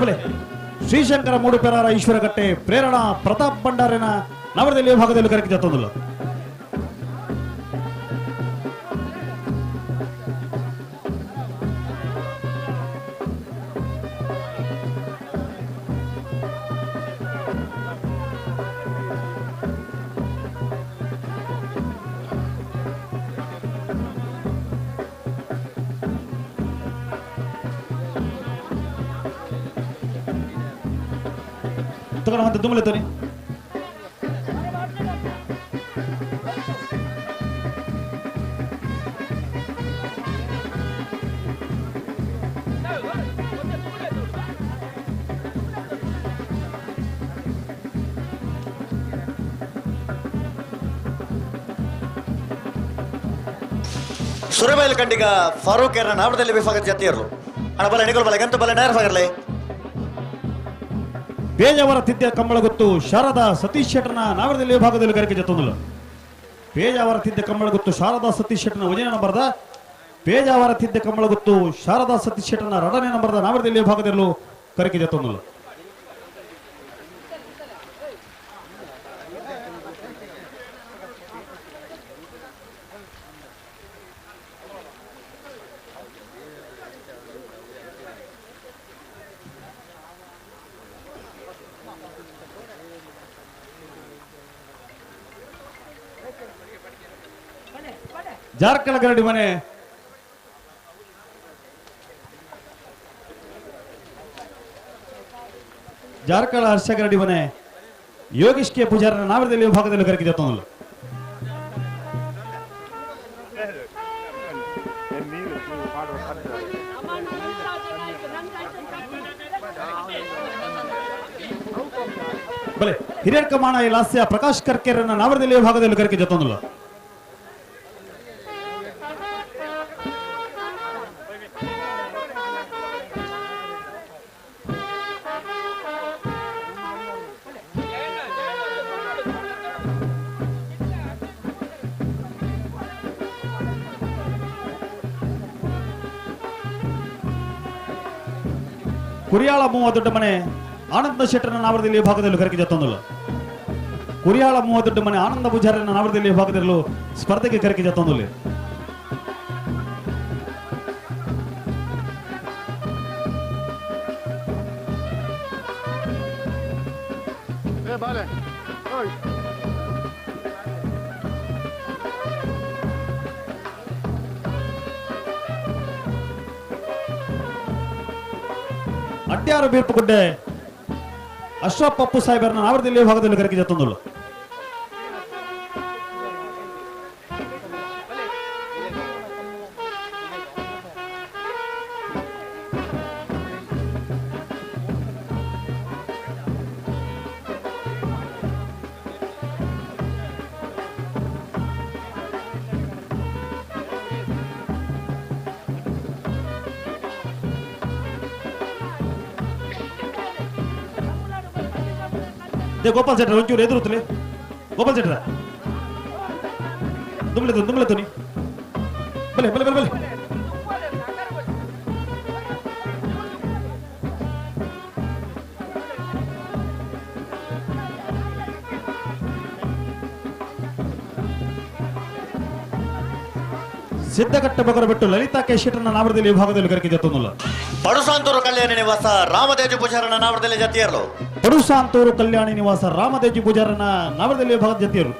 ಬಲೆ ಶ್ರೀಶಂಕರ ಮೂಡುಪೆರಾರ ಈಶ್ವರಗಟ್ಟೆ ಪ್ರೇರಣಾ ಪ್ರತಾಪ್ ಭಂಡಾರಿನ ನವರದಲ್ಲಿ ವಿಭಾಗದಲ್ಲಿ ಕರೆಗೆ ಜತ್ತೊಂದಲ್ಲ. ತಗೊಂಡಂತ ತುಂಬಲಿತ್ತನಿ ಸುರಬೈಲ್ ಕಂಡಿಗ ಫಾರೂಕ್ ಎರ್ನ ನಾವಡದಲ್ಲಿ ವಿಭಾಗದ ಜೊತೆಯರು ಅಣ್ಣ ಬಲ ನಿಗಲ್ ಬಲ ಗಂತ ಬಲ ನೇರ ಫಾಗರ್ಲೆ ಪೇಜಾವರ ತಿದ್ದೆ ಕಂಬಳಗುತ್ತು ಶಾರದಾ ಸತೀಶ್ ಶೆಟ್ಟರ್ನ ನಾವರದಲ್ಲಿ ವಿಭಾಗದಲ್ಲಿ ಕರೆಗೆ ಜತ್ತೊಂದಲ್ಲ. ಪೇಜಾವರ ತಿದ್ದೆ ಕಂಬಳಗುತ್ತು ಶಾರದಾ ಸತೀಶ್ ಶೆಟ್ಟರ್ನ ಒಂದನೇ ನಂಬರ್ದ ಪೇಜಾವರ ತಿದ್ದೆ ಕಂಬಳಗುತ್ತು ಶಾರದಾ ಸತೀಶ್ ಶೆಟ್ಟರ್ನ ಎರಡನೇ ನಂಬರ್ದ ನಾವರದಲ್ಲಿ ವಿಭಾಗದಲ್ಲೂ ಕರೆಗೆ ಜತ್ತೊಂದಲ್ಲ. ಜಾರ್ಕಳ ಗರಡಿ ಮನೆ ಜಾರ್ಕಳ ಹರ್ಷ ಗರಡಿ ಮನೆ ಯೋಗೀಶ್ ಕೆ ಪೂಜಾರನ ನಾವರದಲ್ಲಿ ವಿಭಾಗದಲ್ಲಿ ಕರೆಗೆ ಜತ್ತೊಂದಲ್ಲ. ಬಲೆ ಹಿರಿಯರ್ ಕಮಾಣ ಲಾಸ್ಯ ಪ್ರಕಾಶ್ ಕರ್ಕೇರನ್ನ ನಾವರದಲ್ಲಿ ವಿಭಾಗದಲ್ಲಿ ಕರೆಗೆ ಜತ್ತೊಂದಲ್ಲ. ಕುರಿಯಾಳ ಮೂವತ್ತೊಡ್ಡ ಮನೆ ಆನಂದ ಶೆಟ್ಟರ್ನ ನಾವರದಲ್ಲಿ ವಿಭಾಗದಲ್ಲಿ ಕರೆಗೆ ಜತ್ತೊಂದಲ್ಲ. ಕುರಿಯಾಳ ಮೂವತ್ತೊಡ್ಡ ಮನೆ ಆನಂದ ಪೂಜಾರನ ನಾವರದಲ್ಲಿ ವಿಭಾಗದಲ್ಲೂ ಸ್ಪರ್ಧೆಗೆ ಕರೆಗೆ ಜತ್ತೊಂದಲ್ಲ. ಅಡ್ಯಾರು ಬೀರ್ಪುಗುಡ್ಡೆ ಅಶ್ರಫ್ ಪಪ್ಪು ಸಾಹೇಬರನ್ನ ನಾವರದಲ್ಲಿ ವಿಭಾಗದಲ್ಲಿ ಕರೆಗೆ ಜತ್ತೊಂದಲ್ಲ. ಗೋಪಾಲ್ ಶೆಟ್ಟರ್ ಒಂಚೂರು ಎದುರುತ್ತಲೇ ಗೋಪಾಲ್ ಶೆಟ್ಟರ ದುಂಬಳೆ ತುನಿ ಬಲೆ ಬಲೆ ಬಲೆ ಬಲೆ ಸಿದ್ದಗಟ್ಟ ಬಗರ ಬಿಟ್ಟು ಲಲಿತಾ ಕೆ ಶೆಟ್ಟರ್ನ ನಾವರದಲ್ಲಿ ವಿಭಾಗದಲ್ಲಿ ಕರೆಕೆ ಜತ್ತೊಂದುಲ್ಲ ಪಡುಸಾಂತೂರು ಕಲ್ಯಾಣ ನಿವಾಸ ರಾಮದೇಜು ಪೂಜಾರನ ನಾವರದಲ್ಲಿ ಜತಿಯರ್ಲು ಪಡುಸಾಂತೂರು ಕಲ್ಯಾಣಿ ನಿವಾಸ ರಾಮದೇಜಿ ಪೂಜಾರನ ನಾವರದಲ್ಲಿ ವಿಭಾಗದ ಜತಿಯರು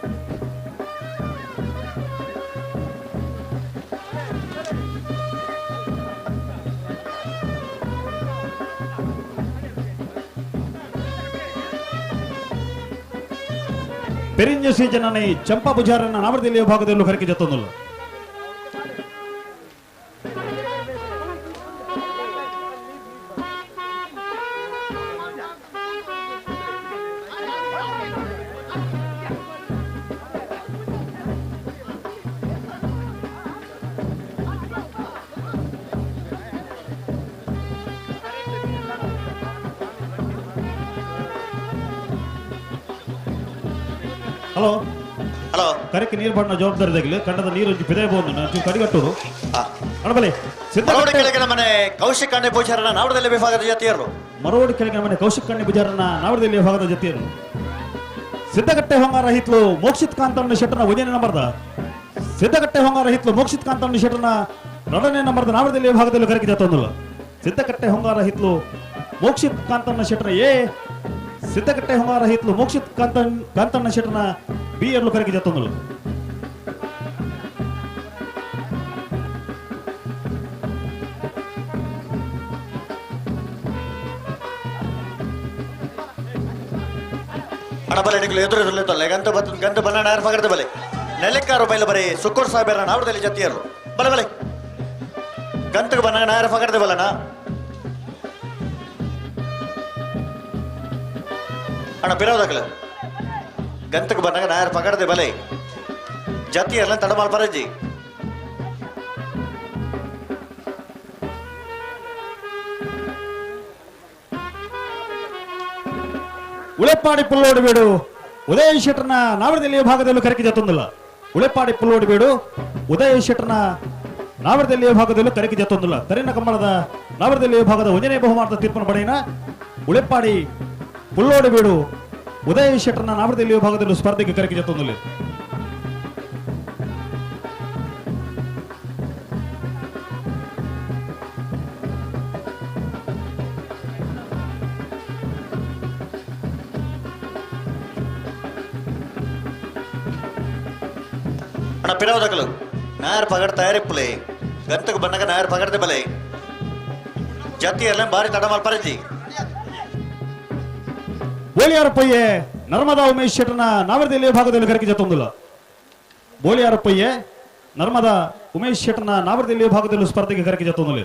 ಪೆರಿಂಜ ಸೀಜನನೆ ಚಂಪಾ ಪೂಜಾರನ ನಾವರದಲ್ಲಿ ವಿಭಾಗದಲ್ಲೂ ಕರೆಕೆ ಜತ್ತೊಂದುಲ್ಲ ಹಲೋ ಹಲೋ ಕರೆಕ್ಕೆ ನೀರು ಬಣ್ಣ ಜವಾಬ್ದಾರಿದಾಗಲಿ ಕಂಡದ ನೀರು ಬಿದೈಬಹುದು ನಾನು ಕಡಿಗಟ್ಟೋದು ಅಣಬಲೆ ಮರವಡಿ ಕೆಳಗಿನ ಮನೆ ಕೌಶಿಕ್ ಕಣ್ಣೆ ಪೂಜಾರನ ನಾವರದಲ್ಲಿ ವಿಭಾಗದ ಜತಿಯರ್ಲು ಮರವಡಿ ಕೆಳಗಿನ ಮನೆ ಕೌಶಿಕ್ ಕಣ್ಣೆ ಪೂಜಾರನ ನಾವರದಲ್ಲಿ ವಿಭಾಗದ ಜತಿಯರು ಸಿದ್ದಗಟ್ಟೆ ಹೊಂಗಾರ ಹಿತ್ಲು ಮೋಕ್ಷಿತ್ ಕಾಂತಣ್ಣ ಶೆಟ್ಟರ್ನ ಒಂದನೇ ನಂಬರ್ದ ಸಿದ್ದಗಟ್ಟೆ ಹೊಂಗಾರ ಹಿತ್ಲು ಮೋಕ್ಷಿತ್ ಕಾಂತಣ್ಣ ಶೆಟ್ಟರ್ನ ಎರಡನೇ ನಂಬರ್ದ ನಾವರದಲ್ಲಿ ವಿಭಾಗದಲ್ಲಿ ಕರೆಕೆ ಜತ್ತೊಂದಿಲ್ಲ ಸಿದ್ದಗಟ್ಟೆ ಹೊಂಗಾರ ಹಿತ್ಲು ಮೋಕ್ಷಿತ್ ಕಾಂತಣ್ಣ ಶೆಟ್ಟರ್ನ ಎ ಸಿದ್ದಗಟ್ಟೆ ಹೊಂಗಾರ ಹಿತ್ಲು ಮೋಕ್ಷಿತ್ ಕಾಂತಣ್ಣ ಶೆಟ್ಟರ್ನ ಬಿ ಎರಲು ಕರೆಕೆ ಜತ್ತೊಂದಿಲ್ಲ ಹಣಬಲೆ ನಿಗಳು ಎದುರೆದುರ್ಲಿತ್ತಲ್ಲ ಗಂತ ಬಣ್ಣ ನಾಯರ್ ಪಗಡದ ಬಲೆ ನೆಲೆಕ್ಕಾರು ಬೈಲ ಬರೀ ಸುಕ್ಕೂರ್ ಸಾಹೇಬರ ನಾವರದಲ್ಲಿ ಜತಿಯರ್ಲು ಬಲೆ ಬಲೆ ಗಂತకు ಬಣ್ಣ ನಾಯರ್ ಪಗಡದ ಬಲನ ಅಣ್ಣ ಬಿರೋದಕ್ಕಲ ಗಂತకు ಬಣ್ಣ ನಾಯರ್ ಪಗಡದ ಬಲೆ ಜತಿಯರ್ಲ ತಡಮಾಲ್ ಪರಜಿ ಉಳೆಪ್ಪಾಡಿ ಪುಲ್ಲೋಡಿ ಬೇಡು ಉದಯ ಶೆಟ್ಟರ್ನ ನಾವರದಲ್ಲಿ ವಿಭಾಗದಲ್ಲೂ ಕರೆಕೆ ಜತ್ತೊಂದಿಲ್ಲ ಉಳೆಪ್ಪಾಡಿ ಪುಲ್ಲೋಡಿ ಬೇಡು ಉದಯ ಶೆಟ್ಟರ್ನ ನಾವರದಲ್ಲಿ ವಿಭಾಗದಲ್ಲೂ ಕರೆಕೆ ಜತ್ತೊಂದಿಲ್ಲ ಕರಿನ ಕಂಬಳದ ನಾವರದಲ್ಲಿ ವಿಭಾಗದ ಒಂದನೇ ಬಹುಮಾನದ ತೀರ್ಪನ್ನು ಪಡೆಯಿನ ಉಳೆಪ್ಪಾಡಿ ಪುಲ್ಲೋಡಿ ಬೇಡು ಉದಯ ಶೆಟ್ಟರ್ನ ನಾವರದಲ್ಲಿ ವಿಭಾಗದಲ್ಲೂ ಸ್ಪರ್ಧೆಗೆ ಕರೆಕೆ ಜತ್ತೊಂದಿಲ್ಲ ಅಣ್ಣ ಪಿರೋದಕ್ಕಲು ನಾಯರ್ ಪಗಡ ತಯಾರಿಪ್ಪುಲೆ ಗಂತకు ಬಣ್ಣಗ ನಾಯರ್ ಪಗಡದ ಬಲೆ ಜತಿಯರ್ಲ ಬಾರಿ ತಡಮಾಲ್ ಪರಜಿ ಬೋಲಿಯಾರಪ್ಪಯ್ಯ ನರ್ಮದಾ ಉಮೇಶ್ ಶೆಟ್ಟರ್ನ ನಾವರದಲ್ಲಿ ವಿಭಾಗದಲ್ಲಿ ಕರೆಕೆ ಜತ್ತೊಂದಿಲ್ಲ ಬೋಲಿಯಾರಪ್ಪಯ್ಯ ನರ್ಮದಾ ಉಮೇಶ್ ಶೆಟ್ಟರ್ನ ನಾವರದಲ್ಲಿ ವಿಭಾಗದಲ್ಲೂ ಸ್ಪರ್ಧೆಗೆ ಕರೆಕೆ ಜತ್ತೊಂದಿಲ್ಲ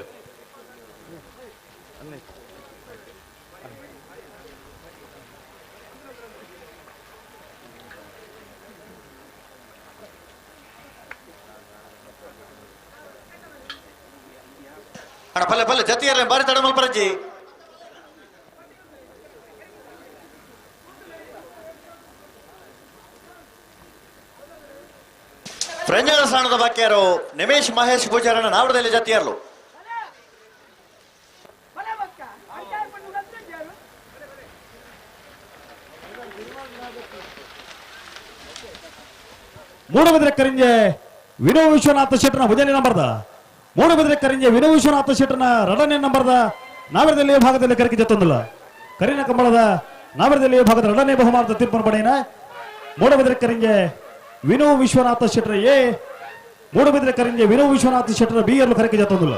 ಅಣ್ಣ ಪಲ್ಲೆ ಪಲ್ಲೆ ಜತಿಯರ್ಲ ಬಾರಿ ತಡಮಾಲ್ ಪರಜಿ ಫ್ರೆಂಜನ ಸ್ಥಾನದ ಬಾಕ್ಯರು ನಿಮೇಶ್ ಮಹೇಶ್ ಪೂಜಾರನ ನಾವರದಲ್ಲಿ ಜತಿಯರ್ಲು ಮೂಡಬಿದ್ರೆ ಕರಿಂಜೆ ವಿನೋ ವಿಶ್ವನಾಥ ಶೆಟ್ಟರ್ನ ಒಂದನೇ ನಂಬರ್ದ ಮೂಡಬಿದ್ರೆ ಕರಿಂಜೆ ವಿನೋ ವಿಶ್ವನಾಥ ಶೆಟ್ಟರ್ನ ಎರಡನೇ ನಂಬರ್ದ ನಾವರದಲ್ಲಿ ವಿಭಾಗದಲ್ಲಿ ಕರೆಕೆ ಜತ್ತೊಂದಿಲ್ಲ ಕರಿನ ಕಂಬಳದ ನಾವರದಲ್ಲಿ ವಿಭಾಗದ ಎರಡನೇ ಬಹುಮಾನದ ತೀರ್ಪನ್ನು ಪಡೆಯಿನ ಮೂಡಬಿದ್ರೆ ಕರಿಂಜೆ ವಿನೋ ವಿಶ್ವನಾಥ ಶೆಟ್ಟರ್ ಎ ಮೂಡಬಿದ್ರೆ ಕರಿಂಜೆ ವಿನೋ ವಿಶ್ವನಾಥ ಶೆಟ್ಟರ್ ಬಿ ಎರಲು ಕರೆಕೆ ಜತ್ತೊಂದಿಲ್ಲ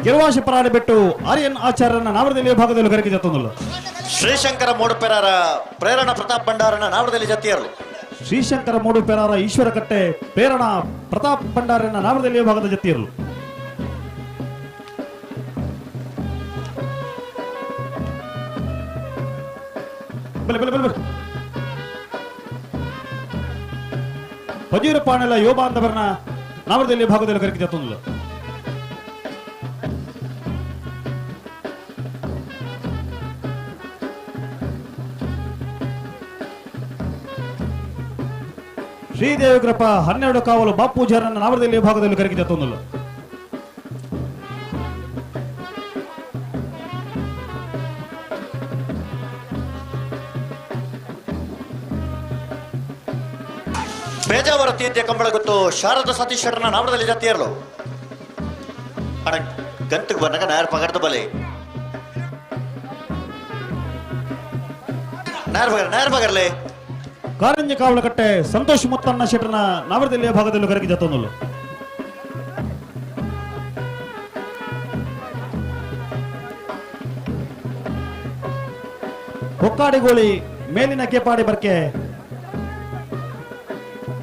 ಗೆಲುವಾಶಿ ಪರಾಡಿ ಬಿಟ್ಟು ಆರ್ಯನ್ ಆಚಾರ್ಯನ ನಾವರದಲ್ಲಿ ವಿಭಾಗದಲ್ಲಿ ಕರೆಕೆ ಜತ್ತೊಂದಿಲ್ಲ ಶ್ರೀಶಂಕರ ಮೂಡುಪೆರಾರ ಪ್ರೇರಣಾ ಪ್ರತಾಪ್ ಭಂಡಾರನ ನಾವಡದಲ್ಲಿ ಜತಿಯರು. ಶ್ರೀಶಂಕರ ಮೂಡುಪೆರಾರ ಈಶ್ವರ ಕಟ್ಟೆ ಪ್ರೇರಣಾ ಪ್ರತಾಪ್ ಭಂಡಾರನ ನಾವಡದಲ್ಲಿ ಭಾಗದ ಜತಿಯರು. ಪಜೀರಪಾಣೆಲ್ಲ ಯುವ ಬಾಂಧವರನ್ನ ನಾವಡದಲ್ಲಿ ಭಾಗದಲ್ಲಿ ಕರೆಗೆ ಜತ್ತೊಂದು. ಶ್ರೀದೇವಿಗ್ರಪ್ಪ 12 ಕಾವಲು ಬಾಪೂಜಾರನ್ನ ನಾವಡದಲ್ಲಿ ಭಾಗದಲ್ಲಿ ಕರೆಗೆ ಜತ್ತೊಂದು. ಬೇಜಾವರ ತೀರ್ಥ ಕಂಬಳ ಗೊತ್ತು ಶಾರದಾ ಸತೀಶ್ ಶೆಟ್ಟರ್ನ ನಾವಡದಲ್ಲಿ ಜತಿಯರ್ಲು. ಅಣ ಗಂತಕ್ಕೆ ಬಂದಾಗ ನಾಯರ್ ಪಗಡ್ದ ಬಲೆ ನಾಯರ್ ಪಗರ್ಲೆ ಕಾರಂಜಿ ಕಾವಲು ಕಟ್ಟೆ ಸಂತೋಷ್ ಮುತ್ತಣ್ಣ ಶೆಟ್ಟರ್ನ ನಾವಡದಲ್ಲಿ ಭಾಗದಲ್ಲಿ ಕರೆಗೆ ಜತ್ತೊಂದು. ಹೊಕ್ಕಾಡಿಗೋಳಿ ಮೇಲಿನ ಕೇಪಾಡಿ ಬರ್ಕೆ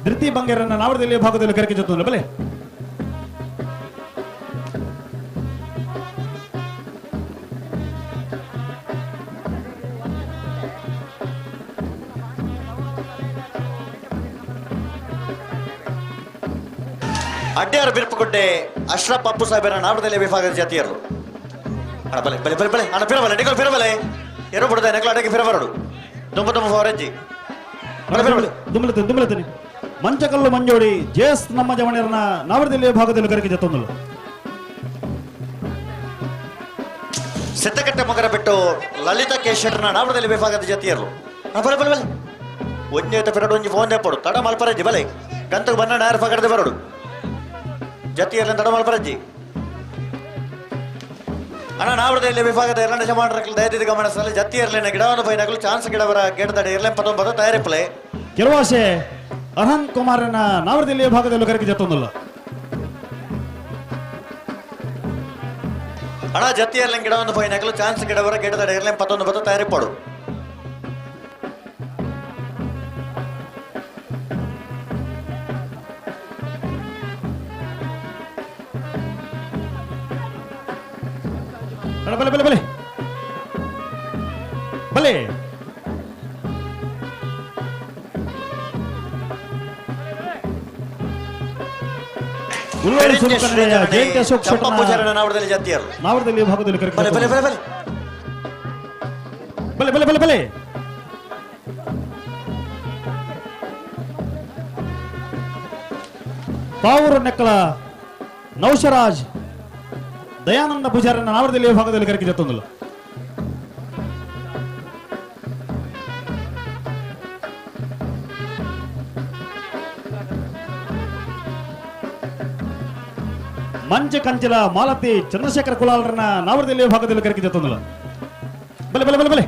ಧೃತಿ ಬಂಗೇರನ್ನ ನಾವಡದಲ್ಲಿ ಭಾಗದಲ್ಲಿ ಕರೆಗೆ ಜತ್ತೊಂದು. ಬಲೆ ಅಡ್ಡಿಯಾರ ಬಿರುಪುಗುಡ್ಡೆ ಅಶ್ರಫ್ ಅಪ್ಪು ಸಾಹೇಬರ ನಾವಡದಲ್ಲಿ ವಿಭಾಗದ ಜತಿಯರು. ಅಣ ಬಲೆ ಬಲೆ ಬಲೆ ಬಲೆ ಅಣ ಫಿರಬಲೆ ನಿಗಳು ಫಿರಬಲೆ ಎರೋ ಬಿಡದೆ ನೆಕಲ ಅಡಗಿ ಫಿರಬರಡು ತುಂಬ ತುಂಬ ಫಾರೆಜ್ಜಿ ದುಮ್ಮಲತನಿ ಮಂಚಕಲ್ಲು ಮಂಜೋಡಿ ಜೇಸ್ ನಮ್ಮ ಜವಣಿಯರನ್ನ ನಾವಡದಲ್ಲಿ ಭಾಗದಲ್ಲಿ ಕರೆಗೆ ಜತ್ತೊಂದು. ಸಿದ್ದಕಟ್ಟೆ ಮಗರ ಬಿಟ್ಟು ಲಲಿತಾ ಕೆ ಶೆಟ್ಟರ್ನ ನಾವಡದಲ್ಲಿ ವಿಭಾಗದ ಜತಿಯರು. ಬಲೆ ಬಲೆ ಬಲೆ ಒಂಜೇತ ಫಿರಡು ಒಂಜಿ ಫೋನ್ ದೆಪ್ಪಡು ತಡ ಮಲ್ಪರಜ್ಜಿ ಬಲೆ ಗಂತಕ್ಕೆ ಬನ್ನ ನಾಯರ್ ಪಗಡದೆ ಬರಡು ಜತಿಯರ್ಲ ತಡ ಮಲ್ಪರಜ್ಜಿ. ಅಣ್ಣ ನಾವಡದಲ್ಲಿ ವಿಭಾಗದ 2ನೇ ಜಮಾನರಕ್ಕೆ ದಯದಿದ ಗಮನಿಸಲು ಜತಿಯರ್ಲಿನ ಗಿಡವನ್ನು ಬೈನಗಲು ಚಾನ್ಸ್ ಗಿಡವರ ಗಿಡದಡಿ 29 ತಯಾರಿಪ್ಪಲೆ ಕೆಲವಾಸೆ ಅನಂತ್ ಕುಮಾರನ ನಾವಡದಲ್ಲಿ ಭಾಗದಲ್ಲಿ ಕರೆಗೆ ಜತ್ತೊಂದಲ್ಲ. ಅಣ್ಣ ಜತಿಯರ್ಲಿನ ಗಿಡವನ್ನು ಬೈನಗಲು ಚಾನ್ಸ್ ಗಿಡವರ ಗಿಡದಡಿ 29 ತಯಾರಿಪ್ಪಡು. ಬಲೆ ಬಲೆ ಬಲೆ ಬಲೆ ಜಯಂತಿ ಅಶೋಕ್ ನಾವಡದಲ್ಲಿ ಜತಿಯರು ನಾವಡದಲ್ಲಿ ಭಾಗದಲ್ಲಿ ಕರೆಗೆ ಬಲೆ ಬಲೆ ಬಲೆ ಬಲೆ ಬಲೆ ಬಲೆ ಬಲೆ ಬಲೆ ಪಾವೂರು ನೆಕ್ಕಲ ನೌಶರಾಜ್ ದಯಾನಂದ ಪೂಜಾರನ್ನ ನಾವಡದಲ್ಲಿ ಭಾಗದಲ್ಲಿ ಕರೆಗೆ ಜತ್ತೊಂದು. ಮಂಚ ಕಂಚಲ ಮಾಲತಿ ಚಂದ್ರಶೇಖರ ಕುಲಾಲರನ್ನ ನಾವಡದಲ್ಲಿ ಭಾಗದಲ್ಲಿ ಕರೆಗೆ ಜತ್ತೊಂದು. ಬಲೆ ಬಲೆ ಬಲೆ ಬಲೆ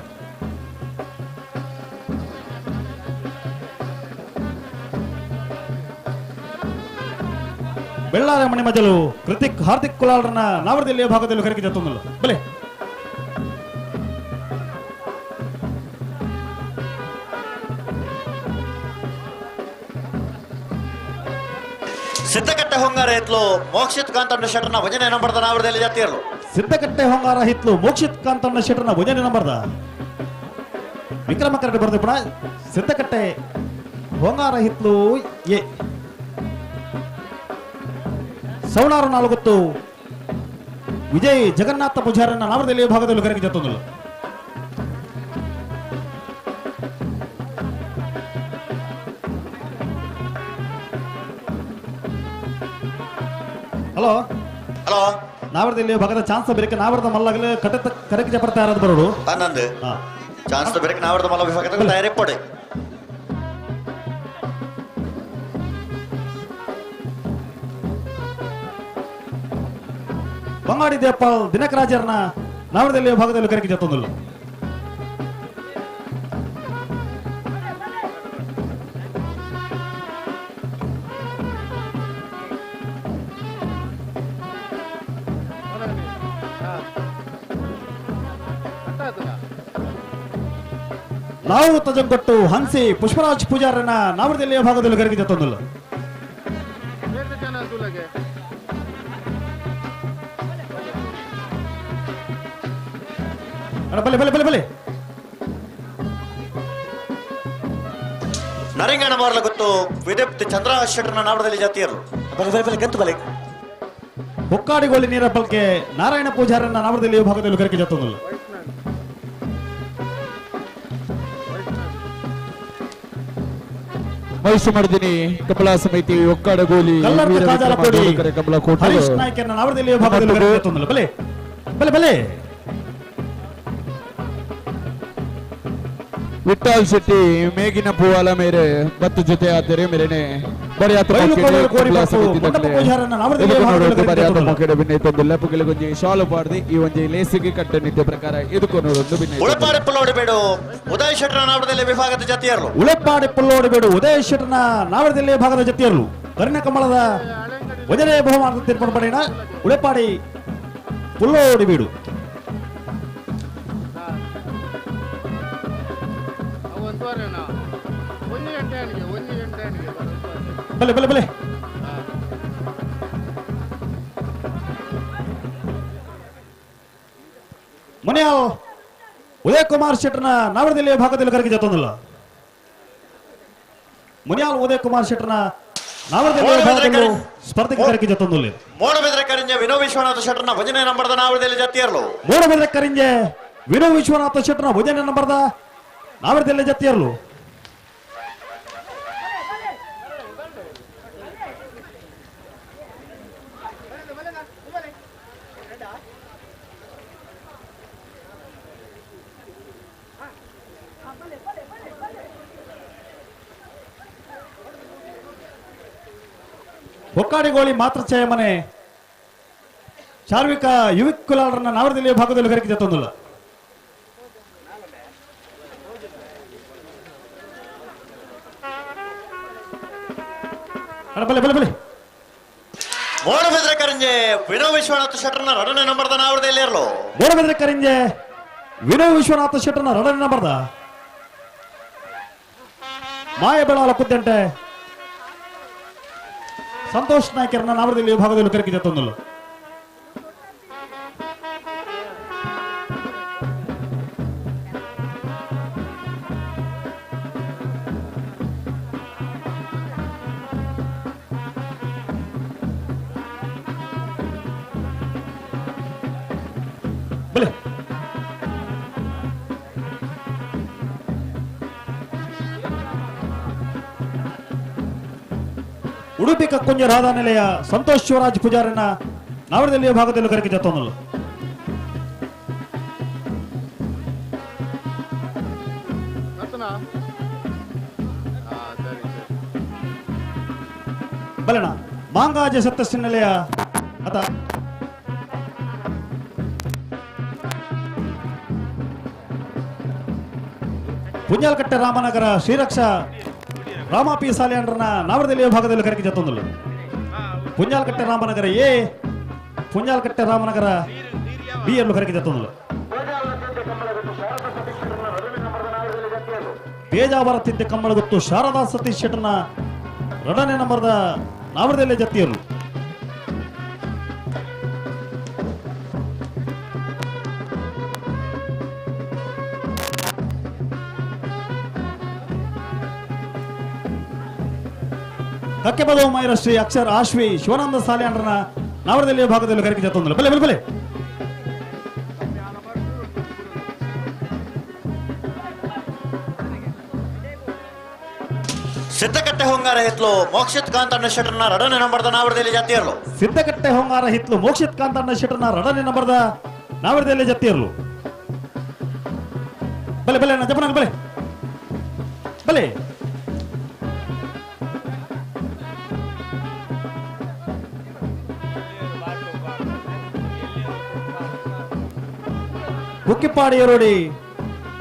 ಬೆಳ್ಳಾರ ಮಣಿ ಮಜಲು ಕೃತಿಕ್ ಹಾರ್ದಿಕ್ ಕುಲಾಲರನ್ನ ನಾವಡದಲ್ಲಿ ಭಾಗದಲ್ಲಿ ಕರೆಗೆ ಜತ್ತೊಂದು. ಬಲೆ ಸಿದ್ದಕಟ್ಟೆ ಹೊಂಗಾರ ಎತ್ಲು ಮೋಕ್ಷಿತ್ ಕಾಂತಣ್ಣ ಶೆಟ್ಟರ್ನ ಭಜನೆ ನಂಬರ್ದ ನಾವಡದಲ್ಲಿ ಜತಿಯರು. ಸಿದ್ದಕಟ್ಟೆ ಹೊಂಗಾರ ಹಿತ್ಲು ಮೋಕ್ಷಿತ್ ಕಾಂತಣ್ಣ ಶೆಟ್ಟರ್ನ ಭಜನೆ ನಂಬರ್ದ ವಿಕ್ರಮ ಕರಡಿ ಬರೆದು ಪುಣ ಸಿದ್ದಕಟ್ಟೆ ಹೊಂಗಾರ ಹಿತ್ಲು ಎ ಸೌಣಾರು 4 ವಿಜಯ್ ಜಗನ್ನಾಥ ಪೂಜಾರನ್ನ ನಾವಡದಲ್ಲಿ ಭಾಗದಲ್ಲಿ ಕರೆಗೆ ಜತ್ತೊಂದು. ಹಲೋ ಹಲೋ ನಾವಡದಲ್ಲಿ ಭಾಗದ ಚಾನ್ಸ್ ಬೇರೆ ನಾವಡದ ಮಲ್ಲಗಲು ಕಟ್ಟ ಕರೆಗೆ ಜಪರ್ತಾ ಇರೋದು ಬರೋಡು ಆನಂದ್ ಚಾನ್ಸ್ ಬೇರೆ ನಾವಡದ ಮಲ್ಲ ವಿಭಾಗದ ತಯಾರಿಪ್ಪಡೆ ಬಂಗಾಡಿ ದೇಪಾಲ್ ದಿನಕರಾಜರನ್ನ ನಾವಡದಲ್ಲಿ ಭಾಗದಲ್ಲಿ ಕರೆಗೆ ಜತ್ತೊಂದು. ನಾವು ತಜಂಗೊಟ್ಟು ಹಂಸಿ ಪುಷ್ಪರಾಜ್ ಪೂಜಾರನ ನಾವರದಲ್ಲಿಯ ಭಾಗದಲ್ಲಿ ಕರೆಗೆ ಜತ್ತೊಂದಲ್ಲ ಬಲೆ ಬಲೆ ಬಲೆ ಬಲೆ ನರಿಂಗಣ ಮಾರಲ ಗೊತ್ತು ವಿದೀಪ್ತಿ ಚಂದ್ರ ಶೆಟ್ಟರ್ನ ನಾವರದಲ್ಲಿ ಜಾತಿಯರು ಬಲೆ ಬಲೆ ಬಲೆ ಗಂತು ಬಲೆ ಹೊಕ್ಕಾಡಿಗೋಳಿ ನೀರ ಪಲ್ಕೆ ನಾರಾಯಣ ಪೂಜಾರನ ನಾವರದಲ್ಲಿಯ ಭಾಗದಲ್ಲಿ ಕರೆಗೆ ಜತ್ತೊಂದಲ್ಲ ಮೈಸೂಮರ್ದಿನಿ ಕಮಲಾ ಸಮಿತಿ ಒಕ್ಕಡಗೋಲಿ ಕಮಲ ಕೋಟ ಹರೀಶ್ ನಾಯ್ಕನ ನಾವರದಲ್ಲಿಯ ಭಾಗದಲ್ಲಿ ಕರೆಗೆ ಜತ್ತೊಂದಲ್ಲ ಬಲೆ ಬಲೆ ಬಲೆ ವಿಠಲ್ ಶೆಟ್ಟಿ ಮೇಗಿನ ಪೂವಾಲ ಮೇರೆ ಬತ್ತು ಜೊತೆ ಆದರೆ ಮೇರೆನೆ ಶಾಲು ಪಾಡ್ದಿ ಈ ಒಂಜಿ ಲೇಸಿಗೆ ಕಟ್ಟ ನಿತ್ಯ ಪ್ರಕಾರ ಇದಕ್ಕೊಂದು ಉಳಪಾಡಿ ಪುಲ್ಲೋಡಿಬೇಡು ಉದಯ್ ಶೆಟ್ಟರ್ನ ನಾವರದಲ್ಲಿ ವಿಭಾಗದ ಜಾತಿಯರು ಉಳಪಾಡಿ ಪುಲ್ಲೋಡಿಬೇಡು ಉದಯ್ ಶೆಟ್ಟರ್ನ ನಾವರದಲ್ಲಿ ಭಾಗದ ಜೊತೆಯರು ಕರ್ಣ ಕಮಲದ ವಜನೆ ಬಹುಮಾನದ ತೀರ್ಪು ಪಡೆಯೋಣ ಉಳಪಾಡಿ ಪುಲ್ಲೋಡಿಬೇಡು ಬಲೆ ಬಲೆ ಬಲೆ ಮುನಿಯಾಲ್ ಉದಯ್ ಕುಮಾರ್ ಶೆಟ್ಟರ್ನ ನಾವರದಲ್ಲಿ ಭಾಗದಲ್ಲಿ ಕರೆಗೆ ಜತ್ತೊಂದಲ್ಲ ಮುನಿಯಾಲ್ ಉದಯ್ ಕುಮಾರ್ ಶೆಟ್ಟರ್ನ ನಾವರದಲ್ಲಿ ಭಾಗದಲ್ಲಿ ಸ್ಪರ್ಧೆಗೆ ಕರೆಗೆ ಜತ್ತೊಂದಲ್ಲ ಮೋಡಬೆದ್ರೆ ಕರಿಂಜೆ ವಿನೋ ವಿಶ್ವನಾಥ ಶೆಟ್ಟರ್ನ ಭಜನೆ ನಂಬರ್ದ ನಾವರದಲ್ಲಿ ಜಾತಿಯರು ಮೋಡಬೆದ್ರೆ ಕರಿಂಜೆ ವಿನೋ ವಿಶ್ವನಾಥ ಶೆಟ್ಟರ್ನ ಭಜನೆ ನಂಬರ್ದ ನಾವರದಲ್ಲಿ ಜಾತಿಯರು ಹೊಕ್ಕಾಡಿಗೋಳಿ ಮಾತ್ರ ಮನೆ ಚಾರ್ವಿಕ ಯುವಿಕ್ ಕುಲಾಲರನ್ನ ನಾವರದಲ್ಲಿ ಭಾಗದಲ್ಲಿ ಕರೆಗೆ ಜತ್ತೊಂದಲ್ಲ ಬಲೆ ಬಲೆ ಬಲೆ ಮೋಡಬೆದ್ರೆ ಕರಿಂಜೆ ವಿನೋ ವಿಶ್ವನಾಥ ಶೆಟ್ಟರ್ನ ರಡನೆ ನಂಬರ್ದ ನಾವರದಲ್ಲಿ ಇರಲು ಮೋಡಬೆದ್ರೆ ಕರಿಂಜೆ ವಿನೋ ವಿಶ್ವನಾಥ ಶೆಟ್ಟರ್ನ ರಡನೆ ನಂಬರ್ದ ಮಾಯ ಬೆಳಾಲ ಕುದ್ದಂಟೆ ಸಂತೋಷ್ ನಾಯ್ಕರನ್ನ ನಾವರದಲ್ಲಿ ಭಾಗದಲ್ಲಿ ಕರೆಗೆ ಜತ್ತೊಂದಲ್ಲ ಬಲೆ ಉಡುಪಿ ಕಕ್ಕುಂಜ ರಾಧಾ ನಿಲಯ ಸಂತೋಷ್ ಶಿವರಾಜ್ ಪೂಜಾರನ್ನ ನಾವರದಲ್ಲಿ ಭಾಗದಲ್ಲಿ ಕರೆಗೆ ಜತ್ತೊಂದಲ್ಲ ಬಲೆಣ ಮಾಂಗಾಜ ಸಪ್ತಸ್ಯ ನಿಲಯ ಅತ ಪುಂಜಾಲ್ಕಟ್ಟೆ ರಾಮನಗರ ಶ್ರೀರಕ್ಷಾ ರಾಮ ಪಿ ಸಾಲಿಯಂಡ್ರನ ನಾವರದಲ್ಲಿ ಭಾಗದಲ್ಲಿ ಕರೆಗೆ ಜತ್ತೊಂದಲ್ಲ ಪುಂಜಾಲ್ಕಟ್ಟೆ ರಾಮನಗರ ಎ ಪುಂಜಾಲ್ಕಟ್ಟೆ ರಾಮನಗರ ಬಿ ಎಲ್ಲೂ ಕರೆಗೆ ಜತ್ತೊಂದಲ್ಲ ಬೇಜಾವರ ತಿದ್ದೆ ಕಮ್ಮಳ ಗೊತ್ತು ಶಾರದಾ ಸತೀಶ್ ಶೆಟ್ಟರ್ನ ರಡನೆ ನಂಬರ್ದ ನಾವರದಲ್ಲಿ ಜತ್ತಿಯರು ಕಕ್ಕೆಬದ ಮೈರ ಶ್ರೀ ಅಕ್ಷರ್ ಆಶ್ವಿ ಶಿವಾನಂದ ಸಾಲಿಯಂಡ್ರನ ನಾವರದಲ್ಲಿ ಭಾಗದಲ್ಲಿ ಕರೆಗೆ ಜತ್ತೊಂದಲ್ಲ ಬಲೆ ಬಲೆ ಬಲೆ ಸಿದ್ದಕಟ್ಟೆ ಹೊಂಗಾರ ಹಿತ್ಲು ಮೋಕ್ಷಿತ್ ಕಾಂತಣ್ಣ ಶೆಟ್ಟರ್ನ ರಡನೆ ನಂಬರ್ದ ನಾವರದಲ್ಲಿ ಜಾತಿಯರು ಸಿದ್ದಕಟ್ಟೆ ಹೊಂಗಾರ ಹಿತ್ಲು ಮೋಕ್ಷಿತ್ ಕಾಂತಣ್ಣ ಶೆಟ್ಟರ್ನ ರಡನೆ ನಂಬರ್ದ ನಾವರದಲ್ಲಿ ಜತ್ತಿಯರು ಬಲೆ ಬಲೆ ಜಪನ ಬಲೆ ಬಲೆ ಕುಕ್ಕಿಪಾಡಿಯರೋಡಿ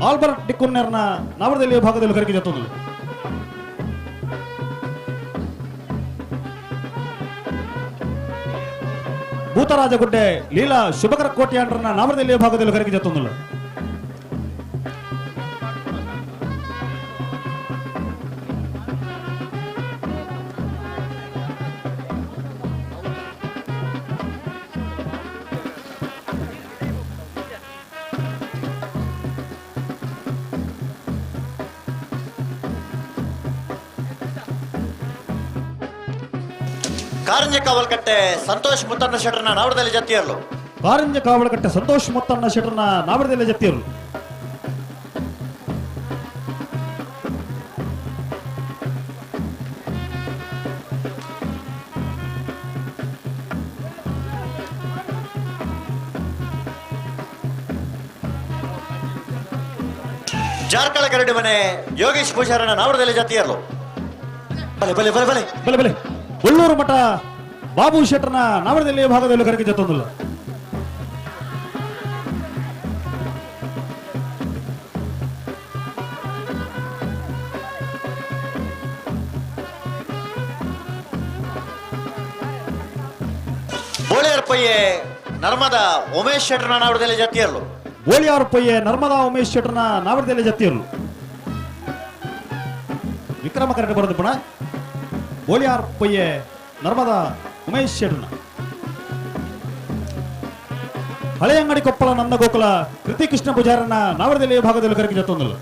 ಆಲ್ಬರ್ಟ್ ಡಿಕ್ಕುನ್ನರ್ನ ನಾವರದಲ್ಲಿ ಭಾಗದಲ್ಲಿ ಕರೆಗೆ ಜತ್ತೊಂದಲ್ಲ ಭೂತರಾಜಗುಡ್ಡೆ ಲೀಲಾ ಶುಭಕರ ಕೋಟ್ಯಾಂಡ್ರನ್ನ ನಾವರದಲ್ಲಿ ಭಾಗದಲ್ಲಿ ಕರೆಗೆ ಜತ್ತೊಂದಲ್ಲ ಕಾರಂಜಿ ಕಾವಲ್ಕಟ್ಟೆ ಸಂತೋಷ್ ಮುತ್ತಣ್ಣ ಶೆಟ್ಟರ್ನ ನಾವಡದಲ್ಲಿ ಜತಿಯರ್ಲು ಕಾರಂಜ ಕಾವಲಕಟ್ಟೆ ಸಂತೋಷ್ ಮುತ್ತಣ್ಣ ಶೆಟ್ಟರ್ನ ನಾವಡದಲ್ಲಿ ಜತಿಯರು. ಜಾರ್ಕಳ ಗರಡಿ ಮನೆ ಯೋಗೇಶ್ ಪೂಜಾರನ ನಾವಡದಲ್ಲಿ ಜತಿಯರ್ಲು ಬಲೆ ಬಲೆ ಬಲೆ ಬಲೆ ಬಲೆ ಬಲೆ ಉಳ್ಳೂರು ಮಠ ಬಾಬು ಶೆಟ್ಟರ್ನ ನಾವಡದಲ್ಲಿ ಭಾಗದಲ್ಲಿ ಕರೆಗೆ ಜತ್ತೊಂದಿಲ್ಲ. ಬೋಳಿಯರ್ಪಯ್ಯೆ ನರ್ಮದಾ ಉಮೇಶ್ ಶೆಟ್ಟರ್ನ ನಾವಡದಲ್ಲಿ ಜತಿಯರ್ಲು ಗೋಳಿಯಾರ್ ಪೊಯ್ಯೆ ನರ್ಮದಾ ಉಮೇಶ್ ಶೆಟ್ಟರ್ನ ನಾವಡದಲ್ಲಿ ಜತ್ತಿಯರು. ವಿಕ್ರಮ ಕರೆಕ್ಟ್ ಬರೋದು ಪುಣ ಗೋಳಿಯಾರ್ ಪೊಯ್ಯೆ ನರ್ಮದಾ ಉಮೇಶ್ ಶೆಟ್ಟರ್ನ. ಹಳೆ ಅಂಗಡಿ ಕೊಪ್ಪಳ ನಂದ ಗೋಕುಲ ಕೃತಿ ಕೃಷ್ಣ ಪೂಜಾರನ್ನ ನಾವಡದಲ್ಲಿ ಭಾಗದಲ್ಲಿ ಕರೆಗೆ ಜತ್ತೊಂದಿಲ್ಲ.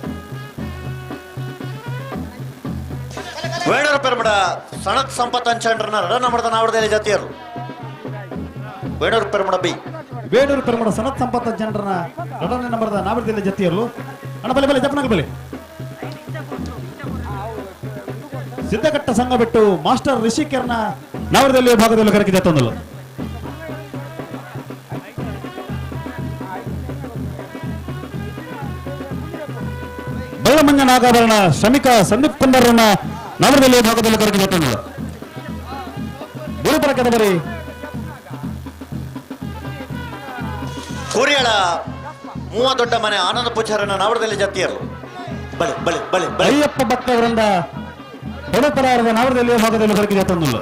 ವೇಣೂರು ಪೆರ್ಮಡ ಸಣತ್ ಸಂಪತ್ ಅಂಚಂಡ್ರನ ರಡನಮಡದ ನಾವಡದಲ್ಲಿ ಜತಿಯರ್ಲು ವೇಣೂರು ಪೆರ್ಮಡ ಬಿ ಬೇಡೂರು ಪೆರುಮಡ ಸನತ್ ಸಂಪತ್ತ ಜನರನ್ನ ಎರಡನೇ ನಂಬರ್ದ ನಾವಡದಲ್ಲಿ ಜತ್ತಿಯರು. ಅಣ್ಣ ಬಲೆ ಬಲೆ ಜಪ್ಪನಾಗ ಬಲೆ ಸಿದ್ದಕಟ್ಟ ಸಂಘ ಬಿಟ್ಟು ಮಾಸ್ಟರ್ ರಿಷಿಕರ್ನ ನಾವಡದಲ್ಲಿ ಭಾಗದಲ್ಲಿ ಕರೆಗೆ ಜತ್ತೊಂದಿಲ್ಲ. ಬಳ್ಳಮಂಜ ನಾಗಾಭರಣ ಶ್ರಮಿಕ ಸಂದೀಪ್ ಕುಂದರನ್ನ ನಾವಡದಲ್ಲಿ ಭಾಗದಲ್ಲಿ ಕರೆಗೆ ಜತ್ತೊಂದಿಲ್ಲ. ಗುರುಪರಕದ ಬರಿ ಕುರಿಯಳ ಮೂವ ದೊಡ್ಡ ಮನೆ ಆನಂದ ಪೂಜಾರನ ನಾವಡದಲ್ಲಿ ಜತಿಯರ್ಲು ಬಲೆ ಬಲೆ ಬಲೆ ಬಲೆ ಅಯ್ಯಪ್ಪ ಭಕ್ತ ಅವರಿಂದ ಹೊಡೆಪರಾರದ ನಾವಡದಲ್ಲಿ ಭಾಗದಲ್ಲಿ ಕರೆಗೆ ಜತ್ತೊಂದಿಲ್ಲ.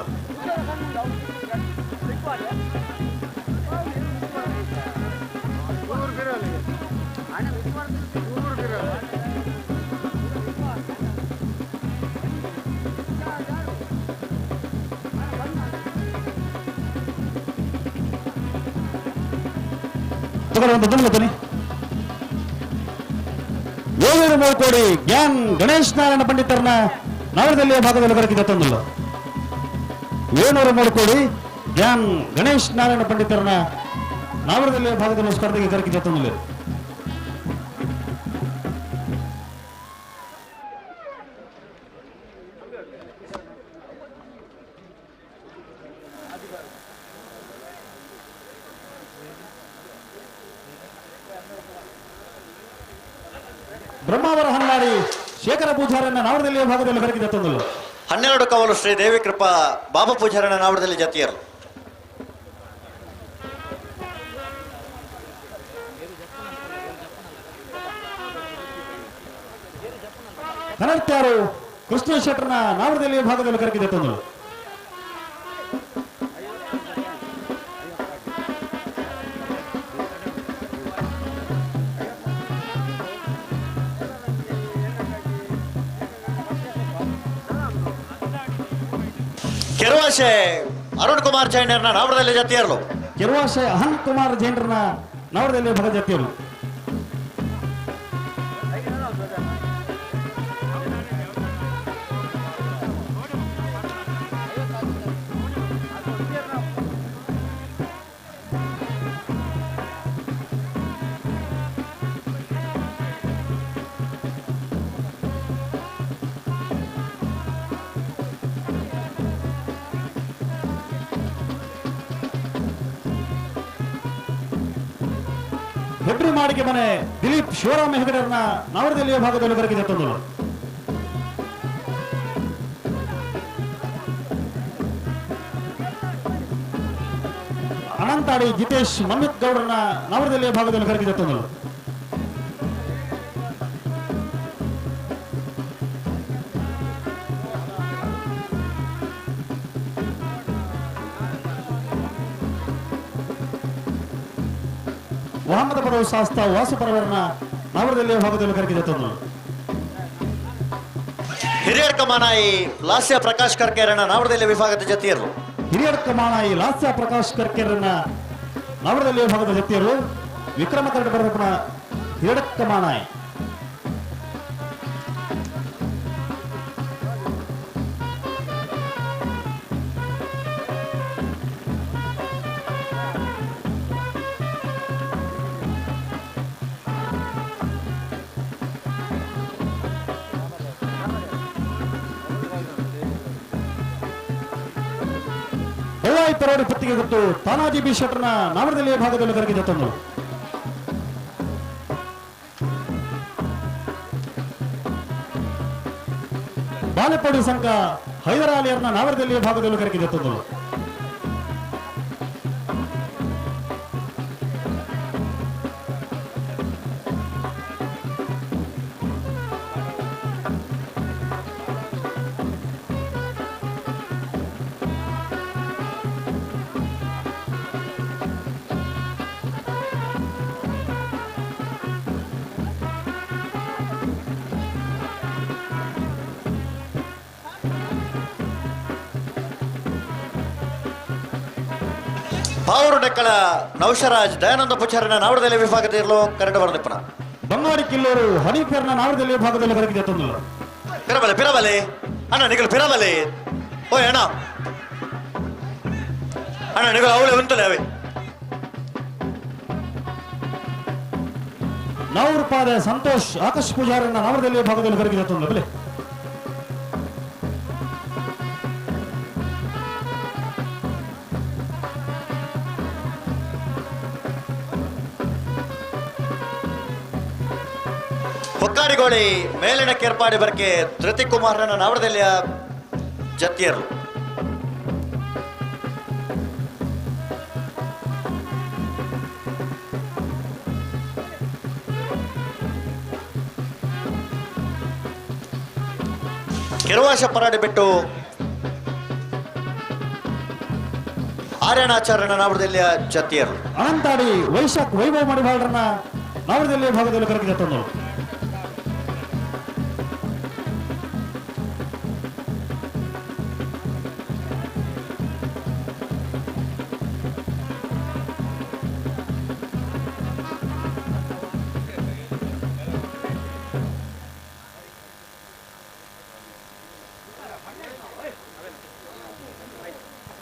ಏಳೂರು ಮೂಕೋಡಿ ಗ್ಯಾನ್ ಗಣೇಶ್ ನಾರಾಯಣ ಪಂಡಿತರನ್ನ ನಾವಡದಲ್ಲಿ ಭಾಗದಲ್ಲಿ ಕರೆಗೆ ಜತ್ತೊಂದಿಲ್ಲ. 703 ಕೋಡಿ ಗ್ಯಾನ್ ಗಣೇಶ್ ನಾರಾಯಣ ಪಂಡಿತರನ್ನ ನಾವಡದಲ್ಲಿ ಭಾಗದಲ್ಲಿ ಸ್ಪರ್ಧೆಗೆ ಕರೆಗೆ ಜತ್ತೊಂದಿಲ್ಲ. ಬ್ರಹ್ಮಾವರ ಹನ್ನಾಡಿ ಶೇಖರ ಪೂಜಾರನ್ನ ನಾವಡದಲ್ಲಿ ಭಾಗದಲ್ಲಿ ಕರೆಗೆ ಜತ್ತೊಂದಿಲ್ಲ. 12 ಕವಲು ಶ್ರೀ ದೇವಿ ಕೃಪಾ ಬಾಬಾ ಪೂಜಾರನ ನಾವಡದಲ್ಲಿ ಜತಿಯರ್ಲು ಕನ್ನಡ್ತಾರು ಕೃಷ್ಣ ಶೆಟ್ಟರ್ನ ನಾವಡದಲ್ಲಿ ಭಾಗದಲ್ಲಿ ಕರೆಗೆ ಜತ್ತೊಂದಿಲ್ಲ. ಕೆರವಾಶೆ ಅರುಣ್ ಕುಮಾರ್ ಜೈನರ್ನ ನಾವಡದಲ್ಲಿ ಜತಿಯರ್ಲು ಕೆರವಾಶೆ ಅಹನ್ ಕುಮಾರ್ ಜೈನರನ್ನ ನಾವಡದಲ್ಲಿ ಭಾಗ ಜತ್ತಿಯರು. ಹೆಬ್ರಿ ಮಾಡಿಗೆ ಮನೆ ದಿಲೀಪ್ ಶಿವರಾಮ ಹೆಗಡೆಯರನ್ನ ನಾವಡದಲ್ಲಿ ಭಾಗದಲ್ಲಿ ಕರೆಗೆ ಜತ್ತೊಂದಿಲ್ಲ. ಅನಂತಾಡಿ ಜಿತೇಶ್ ಮನ್ವಿತ್ ಗೌಡರನ್ನ ನಾವಡದಲ್ಲಿ ಭಾಗದಲ್ಲಿ ಕರೆಗೆ ಜತ್ತೊಂದಿಲ್ಲ. ಮೊಹಮ್ಮದ್ ಪರವ್ ಶಾಸ್ತ ವಾಸುಪರವರನ್ನ ನಾವಡದಲ್ಲಿ ಭಾಗದಲ್ಲಿ ಕರೆಗೆ ಜತ್ತೊಂದಿಲ್ಲ. ಹಿರಿಯರ್ ಕಮಾನಾಯಿ ಲಾಸ್ಯ ಪ್ರಕಾಶ್ ಕರ್ಕೇರನ ನಾವಡದಲ್ಲಿ ವಿಭಾಗದ ಜತಿಯರ್ಲು ಹಿರಿಯರ್ ಕಮಾನಾಯಿ ಲಾಸ್ಯ ಪ್ರಕಾಶ್ ಕರ್ಕೇರನ್ನ ನಾವಡದಲ್ಲಿ ಭಾಗದ ಜತ್ತಿಯರು. ವಿಕ್ರಮ ಕರಡು ಬರಪಣ ಹಿರಿಯರ್ ಕಮಾನಾಯಿ ಬಳ್ಳಾಯಿ ತರೋಡಿ ಪತ್ತಿಗೆ ಗೊತ್ತು ತಾನಾಜಿ ಬಿ ಶೆಟ್ಟರ್ನ ನಾವರದಲ್ಲಿ ಭಾಗದಲ್ಲಿ ಕರಗಿ ಜೊತ್ತೊಂದು ಬಾಲೆಪಡಿ ಸಂಘ ಹೈದರಾಲಿಯರ್ನ ನಾವರದಲ್ಲಿ ಭಾಗದಲ್ಲಿ ಕರಗಿ ಜೊತ್ತೊಂದು ಪಾವೂರು ನೆಕ್ಕಳ ನೌಶರಾಜ್ ದಯಾನಂದ ಪುಚಾರನ ನಾವಡದಲ್ಲಿ ವಿಭಾಗದ ಇರಲು ಕರೆಕ್ಟ್ ಬರ್ದಿಪ್ಪನ ಬಂಗಾರಿ ಕಿಲ್ಲೂರು ಹನೀಫರ್ನ ನಾವರದಲ್ಲಿ ಭಾಗದಲ್ಲಿ ಕರಗಿ ಜೊತ್ತೊಂದು ಪಿರಬಲೆ ಅಣ್ಣ ನಿಗಲು ಪಿರಬಲೆ ಓಯ್ ಅಣ್ಣ ನಿಗಲು ಅವಳೆ ಉಂಟಲೆ ಅವೆ ನಾವೂರುಪಾದ ಸಂತೋಷ್ ಆಕಾಶ್ ಪೂಜಾರನ್ನ ನಾವರದಲ್ಲಿ ಭಾಗದಲ್ಲಿ ಕರಗಿ ಜೊತ್ತೊಂದು ಬೆಲೆ ಹೊಕ್ಕಾಡಿಗೋಳಿ ಮೇಲಿನ ಕೇರ್ಪಾಡಿ ಬರ್ಕೆ ಧೃತಿ ಕುಮಾರನ ನಾವಡದಲ್ಲಿಯ ಜತ್ತಿಯರು ಕೆರವಾಶ ಪರಾಡಿ ಬಿಟ್ಟು ಆರ್ಯನಾಚಾರ್ಯನ ನಾವಡದಲ್ಲಿಯ ಜತ್ತಿಯರು ಅನಂತಾಡಿ ವೈಶಾಖ್ ವೈಭವ ಮಡಿವಾಳರನ್ನ ನಾವರದಲ್ಲಿ ಭಾಗದಲ್ಲಿ ಕರಗಿ ಜೊತ್ತೊಂದು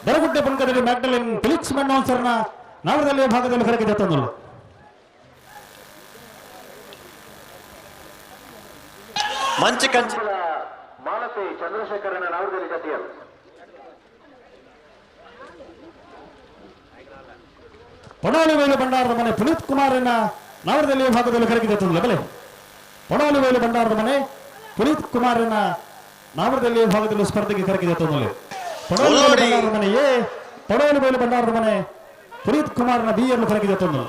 ಬರಗುಡ್ಡೆ ಪಂಕದಲ್ಲಿ ಮ್ಯಾಗ್ಡಲಿನ್ ಫಿಲಿಕ್ಸ್ ಮೆನ್ನೋನ್ಸರ್ನ ನಾವರದಲ್ಲಿ ಭಾಗದಲ್ಲಿ ಕರಗಿ ಜೊತ್ತೊಂದು ಮಂಚಿ ಕಂಚಿ ಮಾಲತಿ ಚಂದ್ರಶೇಖರನ ನಾವಡದಲ್ಲಿ ಜತ್ತಿಯರು ಪೊಡಾಲಿ ವೈಲು ಭಂಡಾರದ ಮನೆ ಪುನೀತ್ ಕುಮಾರನ ನಾವರದಲ್ಲಿ ಭಾಗದಲ್ಲಿ ಕರಗಿ ಜೊತ್ತೊಂದು ಬೆಲೆ ಪೊಡಾಲಿ ವೈಲು ಭಂಡಾರದ ಮನೆ ಪುನೀತ್ ಕುಮಾರನ ನಾವರದಲ್ಲಿ ಭಾಗದಲ್ಲಿ ಸ್ಪರ್ಧೆಗೆ ಕರಗಿ ಜೊತ್ತೊಂದು ಪಡೋಲಿ ಬೈಲು ಭಂಡಾರದ ಮನೆ ಪುನೀತ್ ಕುಮಾರ್ನ ಬಿ ಎರಡು ಕರಗಿ ಜೊತ್ತೊಂದು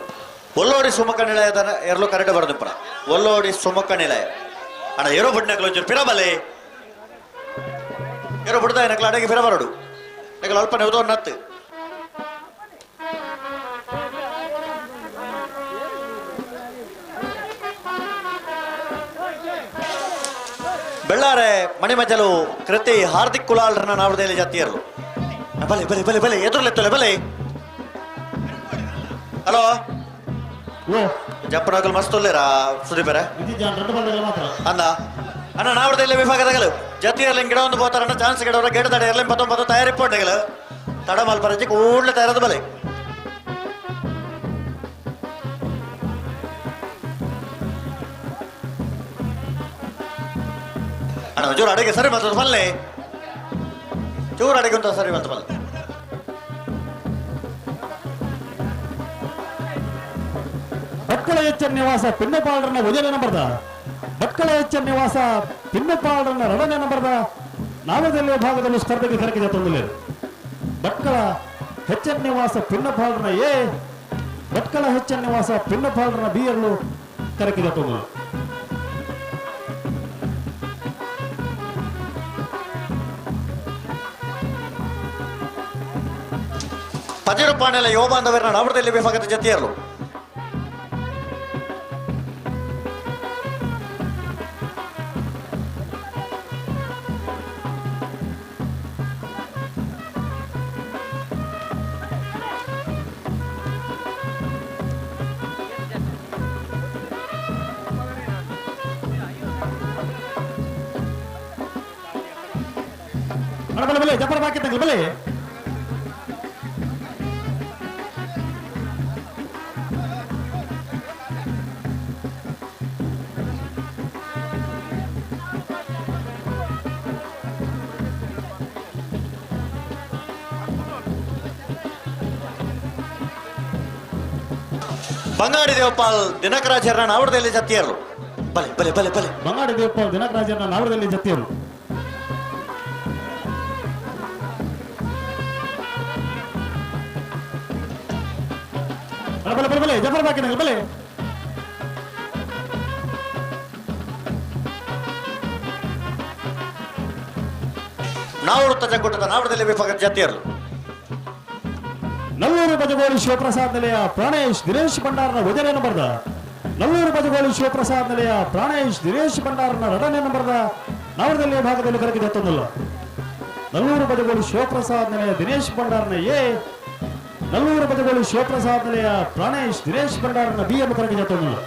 ಒಲ್ಲೋಡಿ ಸುಮಕ ನಿಲಯದ ಎರಲು ಕರೆಕ್ಟ್ ಬರ್ದಿಪ್ಪನ ಒಲ್ಲೋಡಿ ಸುಮಕ ನಿಲಯ ಅಣ್ಣ ಏರೋ ಬುಡ್ನಕ್ಲು ಒಂಚೂರು ಪಿರಬಲೆ ಏರೋ ಬುಡ್ದ ನಕ್ಲ ಅಡಗಿ ಪಿರಬರಡು ನಕಲ್ ಅಲ್ಪ ನೆವದೋ ನತ್ತು ಬೆಳ್ಳಾರೆ ಮಣಿಮಜ್ಜಲು ಕೃತಿ ಹಾರ್ದಿಕ್ ಕುಲಾಲ್ರನ್ನ ನಾವಡದಲ್ಲಿ ಜತ್ತಿಯರು ಬಲೆ ಬಲೆ ಬಲೆ ಬಲೆ ಎದುರ್ಲೆತ್ತಲೆ ಬಲೆ ಹಲೋ ಜಪ್ಪನಗಲ್ ಮಸ್ತ್ ಒಲ್ಲೇರಾ ಸುದೀಪರ ಅಂದ ಅಣ್ಣ ನಾವಡದಲ್ಲಿ ವಿಭಾಗದಾಗಲು ಜತ್ತಿಯರ್ಲಿ ಗಿಡ ಒಂದು ಬೋತಾರಣ್ಣ ಚಾನ್ಸ್ ಗಿಡವರ ಗಿಡ ತಡೆ ಇರಲಿ 19 ತಯಾರಿ ಪೋಟೆಗಳು ತಡ ಮಲ್ಪರಜಿ ಕೂಡಲೇ ತಯಾರದ ಬಲೆ ಅಣ್ಣ ಚೂರು ಅಡಿಗೆ ಸರಿ ಮತ್ತೆ ಬಲ್ಲೆ ಚೂರು ಅಡಿಗೆ ಅಂತ ಸರಿ ಮತ್ತೆ ಬಲ್ಲೆ ಭಟ್ಕಳ ಎಚ್ಚರ ನಿವಾಸ ಪಿನ್ನಪಾಳರನ್ನ ಒಜನೆ ನಂಬರ್ದ ಭಟ್ಕಳ ಎಚ್ಚರ ನಿವಾಸ ಪಿನ್ನಪಾಳರನ್ನ ರಡನೆ ನಂಬರ್ದ ನಾವದಲ್ಲಿ ಭಾಗದಲ್ಲಿ ಸ್ಪರ್ಧೆಗೆ ಕರಗಿ ಜೊತ್ತೊಂದು ಭಟ್ಕಳ ಹೆಚ್ಚನ ನಿವಾಸ ಪಿನ್ನಪಾಳರನ್ನ ಎ ಭಟ್ಕಳ ಹೆಚ್ಚನ ನಿವಾಸ ಪಿನ್ನಪಾಳರನ್ನ ಬಿ ಎರಡು ಕರಗಿ ಜೊತ್ತೊಂದು ಪಜಿರುಪಾಣೆಲ್ಲ ಯುವ ಬಾಂಧವರನ್ನ ನಾವಡದಲ್ಲಿ ವಿಭಾಗದ ಜೊತೆಯರು ಬಲೆ ಜಪರ ಬಾಕಿ ಬಲೆ ಬಂಗಾಡಿ ದೇವಪಾಲ್ ದಿನಕರಾಚಾರ್ಯ ನಾವಡದಲ್ಲಿ ಜತ್ತಿಯರು ಬಲೆ ಬಲೆ ಬಲೆ ಬಲೆ ಬಂಗಾಡಿ ದೇವಪಾಲ್ ದಿನಕರಾಜನ ನಾವಡದಲ್ಲಿ ಜತ್ತಿಯರು ಬಲೆ ಬಲೆ ಬಲೆ ಜಫರ್ ಬಾಕಿ ಬಲೆ ನಾವರು ತಜಗುಟ್ಟದ ನಾವಡದಲ್ಲಿ ವಿಭಾಗದ ಜತ್ತಿಯರು ನಲ್ಲೂರು ಬಜಗೋಳಿ ಶಿವಪ್ರಸಾದ್ ನಿಲಯ ಪ್ರಾಣೇಶ್ ದಿನೇಶ್ ಭಂಡಾರನ ವಜನೆಯನ್ನು ಬರೆದ ನಲ್ಲೂರು ಬಜಗೋಳಿ ಶಿವಪ್ರಸಾದ್ ನಿಲಯ ಪ್ರಾಣೇಶ್ ದಿನೇಶ್ ಭಂಡಾರನ ರಡನೆಯನ್ನು ಬರೆದ ನಾವಡದಲ್ಲಿ ಭಾಗದಲ್ಲಿ ಕರಗಿ ಜತ್ತೊಂದಲ್ಲ ನಲ್ಲೂರು ಬಜಗೋಳಿ ಶಿವಪ್ರಸಾದ್ ನಿಲಯ ದಿನೇಶ್ ಭಂಡಾರನ ಎ ನಲ್ಲೂರು ಬಜಗೋಳಿ ಶಿವಪ್ರಸಾದ್ ನಿಲಯ ಪ್ರಾಣೇಶ್ ದಿನೇಶ್ ಭಂಡಾರನ ಬಿ ಎಂದು ಕರಗಿ ಜತ್ತೊಂದಲ್ಲ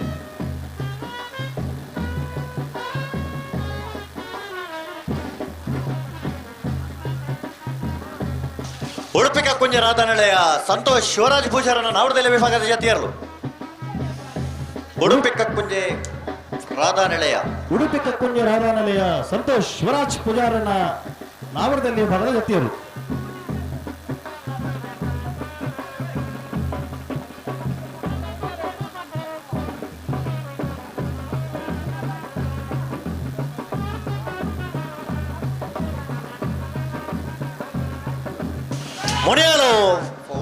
ಉಡುಪಿ ಕಕ್ಕುಂಜ ರಾಧನಳೆಯ ಸಂತೋಷ್ ಶಿವರಾಜ್ ಪೂಜಾರನ ನಾವಡದಲ್ಲಿ ವಿಭಾಗದ ಜತಿಯರು ಉಡುಪಿ ಕಕ್ಕುಂಜೆ ರಾಧಾನೆಳೆಯ ಉಡುಪಿ ಕಕ್ಕುಂಜ ರಾಧಾನೆಲೆಯ ಸಂತೋಷ್ ಶಿವರಾಜ್ ಪೂಜಾರನ ನಾವಡದಲ್ಲಿ ವಿಭಾಗದ ಜತಿಯರು ಮುನಿಯಾಲು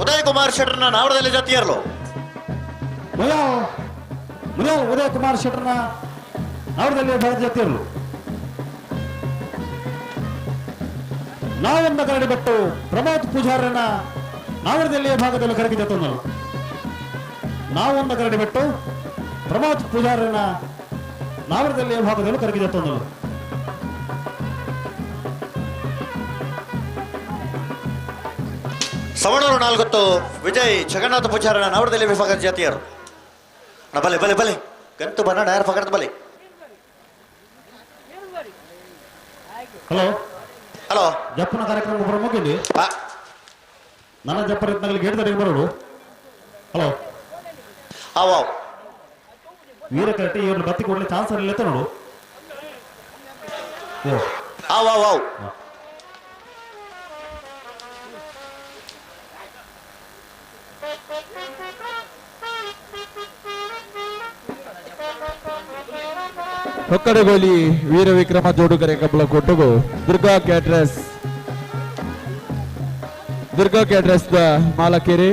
ಉದಯ್ ಕುಮಾರ್ ಶೆಟ್ಟರ್ನ ನಾವಡದಲ್ಲಿ ಜತಿಯರ್ಲು ಉದಯ್ ಕುಮಾರ್ ಶೆಟ್ಟರ್ನ ನಾವಡದಲ್ಲಿ ಭಾಗದ ಜತಿಯರ್ಲು ನಾವೊಂದ ಕರಡಿ ಬಿಟ್ಟು ಪ್ರಮೋದ್ ಪೂಜಾರನ ನಾವಡದಲ್ಲಿ ಭಾಗದಲ್ಲಿ ಕರಗಿ ಜತೊಂದು ನಾವೊಂದ ಕರಡಿ ಬಿಟ್ಟು ಪ್ರಮೋದ್ ಪೂಜಾರನ ನಾವಡದಲ್ಲಿ ಭಾಗದಲ್ಲಿ ಕರಗಿ ಜತೊಂದು ಸವಣೂರು ನಾಲ್ಗೊತ್ತು ವಿಜಯ್ ಜಗನ್ನಾಥ ಪೂಜಾರನ ನಾವಡದಲ್ಲಿ ವಿಭಾಗದ ಜಾತಿಯರು ಬಲೆ ಬಲೆ ಬಲೆ ಗಂತು ಬನ್ನ ಡಯರ್ ಪಕಡ್ದ ಬಲೆ ಹಲೋ ಹಲೋ ಜಪ್ಪನ ಕಾರ್ಯಕ್ರಮ ಬರೋ ಮುಗಿಲಿ ನನ್ನ ಜಪ್ಪರ ಇದ್ನಾಗಲಿ ಗೇಟ್ ತಡೆಗೆ ಬರೋಡು ಹಲೋ ಅವ ವೀರ ಕಟ್ಟಿ ಇವ್ರನ್ನ ಬತ್ತಿ ಕೊಡ್ಲಿ ಚಾನ್ಸ್ ಇಲ್ಲ ನೋಡು ಅವ ಹೊಕ್ಕಡಗೋಲಿ ವೀರ ವಿಕ್ರಮ ಜೋಡುಗರೆ ಕಬ್ಬಲ ಕೊಟ್ಟಗು ದುರ್ಗಾ ಕ್ಯಾಟ್ರಸ್ ಮಾಲಕೆರೆ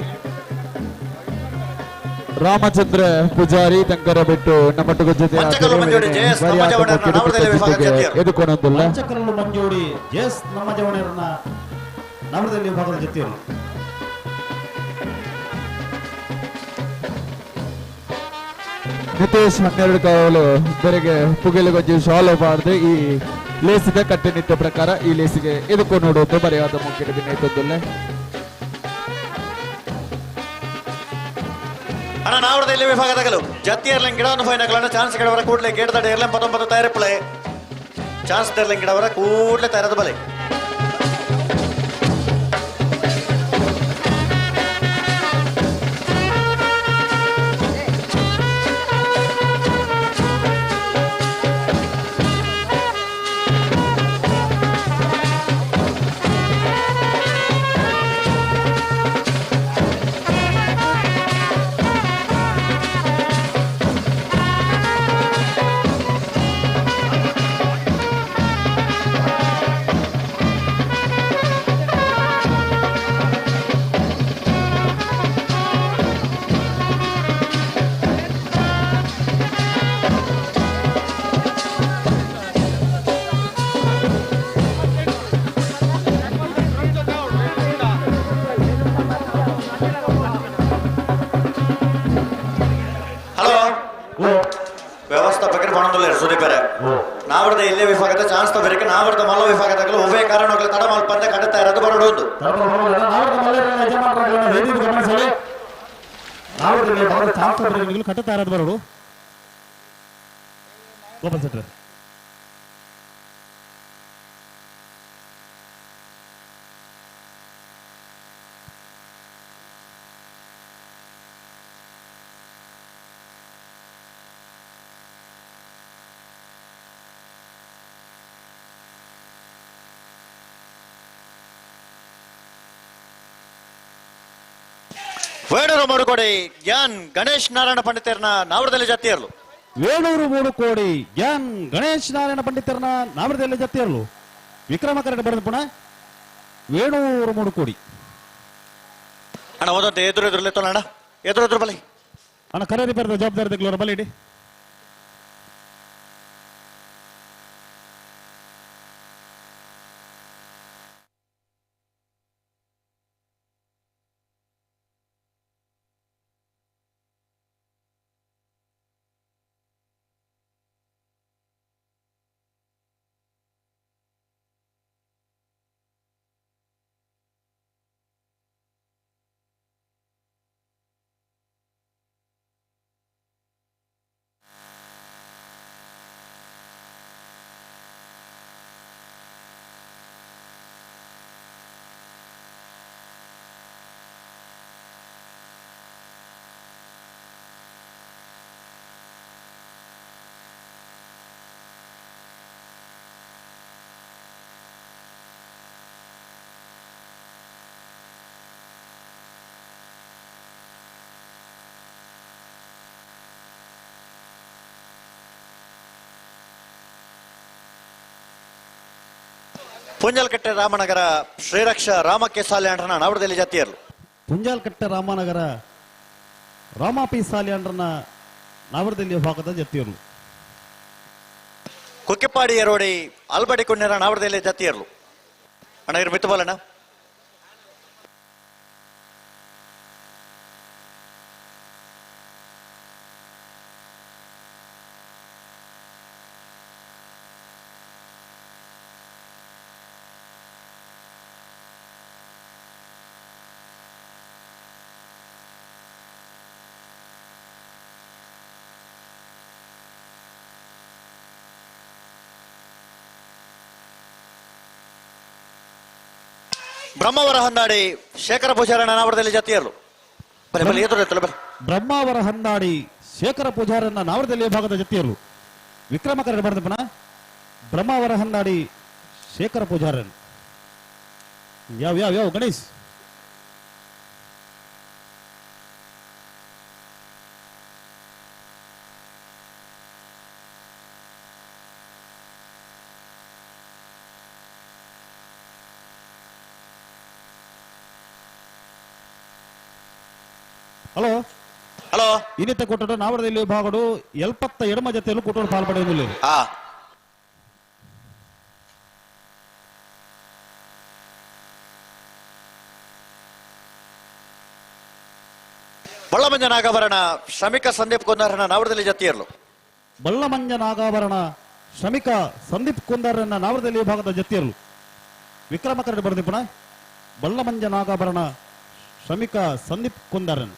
ರಾಮಚಂದ್ರ ಪೂಜಾರಿ ತಂಕರ ಬಿಟ್ಟು ನಮ್ಮಟಗ ಜೊತೆ ಎದುಕೊನೊಂದಿಲ್ಲ ಪಂಚಕಲ್ಲು ಮಂಜೋಡಿ ಜೆಎಸ್ ನಮ್ಮ ಜವಣರನ್ನ ನಾಮದಲ್ಲಿ ವಿಭಾಗದ ಜೊತೆಯರು ನಿತೇಶ್ 12 ಕಾವಲು ಬೆರೆಗೆ ಪುಗೆಲುಗೊಜ್ಜಿ ಶಾಲು ಬಾರದೆ ಈ ಲೇಸಿದ ಕಟ್ಟುನಿಟ್ಟ ಪ್ರಕಾರ ಈ ಲೇಸಿಗೆ ಎದುಕೊ ನೋಡುವುದು ಬರೆಯಾದ ಮುಖ್ಯ ಭಿನ್ನೈತೊಂದುಲ್ಲೆ ಅಣ್ಣ ನಾವಡದಲ್ಲಿ ವಿಭಾಗದಾಗಲು ಜತ್ತಿಯರ್ಲೆಂಗ್ ಗಿಡವನ್ನು ಫೈನಗಳನ್ನ ಚಾನ್ಸ್ ಗಿಡವರ ಕೂಡಲೇ ಗೇಡ್ದ ಏರ್ಲೆಂ 19 ತಯಾರಿಪ್ಪಳೆ ಚಾನ್ಸ್ ತೆರ್ಲೆಂಗ್ ಗಿಡವರ ಕೂಡಲೇ ತಯಾರದ ಬಲೆ ವ್ಯವಸ್ಥಾಪಕರು ಬಣದಲ್ಲೇ ಸುದೀಪರೆ ನಾವರದ ಇಲ್ಲೇ ವಿಭಾಗದ ಚಾನ್ಸ್ ತಗೋಬೇಕು ನಾವರದ ಮಲ್ಲ ವಿಭಾಗದಾಗಲು ಉಭಯ ಕಾರಣಗಳು ತಡ ಮಲ್ಪಂದೆ ಕಡುತ್ತಾ ಇರೋದು ಬರೋದು ಕಟ್ಟುತ್ತಾ ಇರೋದು ಬರೋಡು ವೇಣೂರು ಮೂಡುಕೋಡಿ ಗ್ಯಾನ್ ಗಣೇಶ್ ನಾರಾಯಣ ಪಂಡಿತರನ್ನ ನಾವರದಲ್ಲಿ ಜತಿಯರ್ಲು ವೇಣೂರು ಮೂಡು ಕೋಡಿ ಗ್ಯಾನ್ ಗಣೇಶ್ ನಾರಾಯಣ ಪಂಡಿತರನ್ನ ನಾವರದಲ್ಲಿ ಜತಿಯರ್ಲು ವಿಕ್ರಮ ಕರೆಕ್ಟ್ ಬರೆದ ಪುನಃ ವೇಣೂರು ಮೂಡು ಕೋಡಿ ಅಣ್ಣ ಓದಂತೆ ಎದುರು ಅಣ್ಣ ಎದುರು ಬಲಿ ಅಣ್ಣ ಕರೆರಿ ಬರೆದ ಜವಾಬ್ದಾರಿ ತೆಗ್ಲೋರ ಬಲಿ ಇಡಿ ಪುಂಜಲ್ಕಟ್ಟೆ ರಾಮನಗರ ಶ್ರೀರಕ್ಷ ರಾಮಕ್ಕೆ ಸಾಲ್ಯಾಂಡ್ರನ ನಾವರದಲ್ಲಿ ಜತಿಯರ್ಲು ಪುಂಜಾಲ್ಕಟ್ಟೆ ರಾಮನಗರ ರಾಮಾಪಿ ಸಾಲಿಯಾಂಡ್ರನ ನಾವರದಲ್ಲಿ ಭಾಗದ ಜತಿಯರ್ಲು ಕುಕ್ಕಿಪಾಡಿ ಎರೋಡಿ ಅಲ್ಬಡಿ ಕುಣ್ಣೆರ ನಾವರದಲ್ಲಿ ಜತಿಯರ್ಲು ಅಣ್ಣ ಇರು ಮಿತ್ತು ಬೋಲಣ್ಣ ಬ್ರಹ್ಮವರ ಹೊಂದಾಡಿ ಶೇಖರ ಪೂಜಾರಣ್ಣ ನಾವರದಲ್ಲಿ ಜತಿಯರ್ಲು ಬಲೆ ಬಲೆ ಎದುರು ಬಲೆ ಬ್ರಹ್ಮಾವರ ಹಂದಾಡಿ ಶೇಖರ ಪೂಜಾರನ್ನ ನಾವರದಲ್ಲಿ ಭಾಗದ ಜತಿಯರ್ಲು ವಿಕ್ರಮ ಕರೆಕ್ಟ್ ಬರೆದ ಪುನಃ ಬ್ರಹ್ಮಾವರ ಹಂದಾಡಿ ಶೇಖರ ಪೂಜಾರನ್ ಯಾವ ಯಾವ ಯಾವ ಗಣೇಶ್ ಹಲೋ ಹಲೋ ಇನ್ನಿತ ಕೊಟ್ಟರು ನಾವರದಲ್ಲಿ ಭಾಗಡು ಎಲ್ಪತ್ತ ಎಡಮ ಜತೆಯಲ್ಲೂ ಕೊಟ್ಟರು ಪಾಲ್ಪಡೆಯುವುದಿಲ್ಲ ಬಳ್ಳಮಂಜ ನಾಗಾಭರಣ ಶ್ರಮಿಕ ಸಂದೀಪ್ ಕುಂದಾರನ ನಾವರದಲ್ಲಿ ಜತಿಯರ್ಲು ಬಳ್ಳಮಂಜ ನಾಗಾಭರಣ ಶ್ರಮಿಕ ಸಂದೀಪ್ ಕುಂದಾರನ್ನ ನಾವರದಲ್ಲಿ ಭಾಗದ ಜತಿಯರ್ಲು ವಿಕ್ರಮ ಕರೆಕ್ಟ್ ಬರೆದಿ ಪುನಃ ಬಳ್ಳಮಂಜ ನಾಗಾಭರಣ ಶ್ರಮಿಕ ಸಂದೀಪ್ ಕುಂದಾರನ್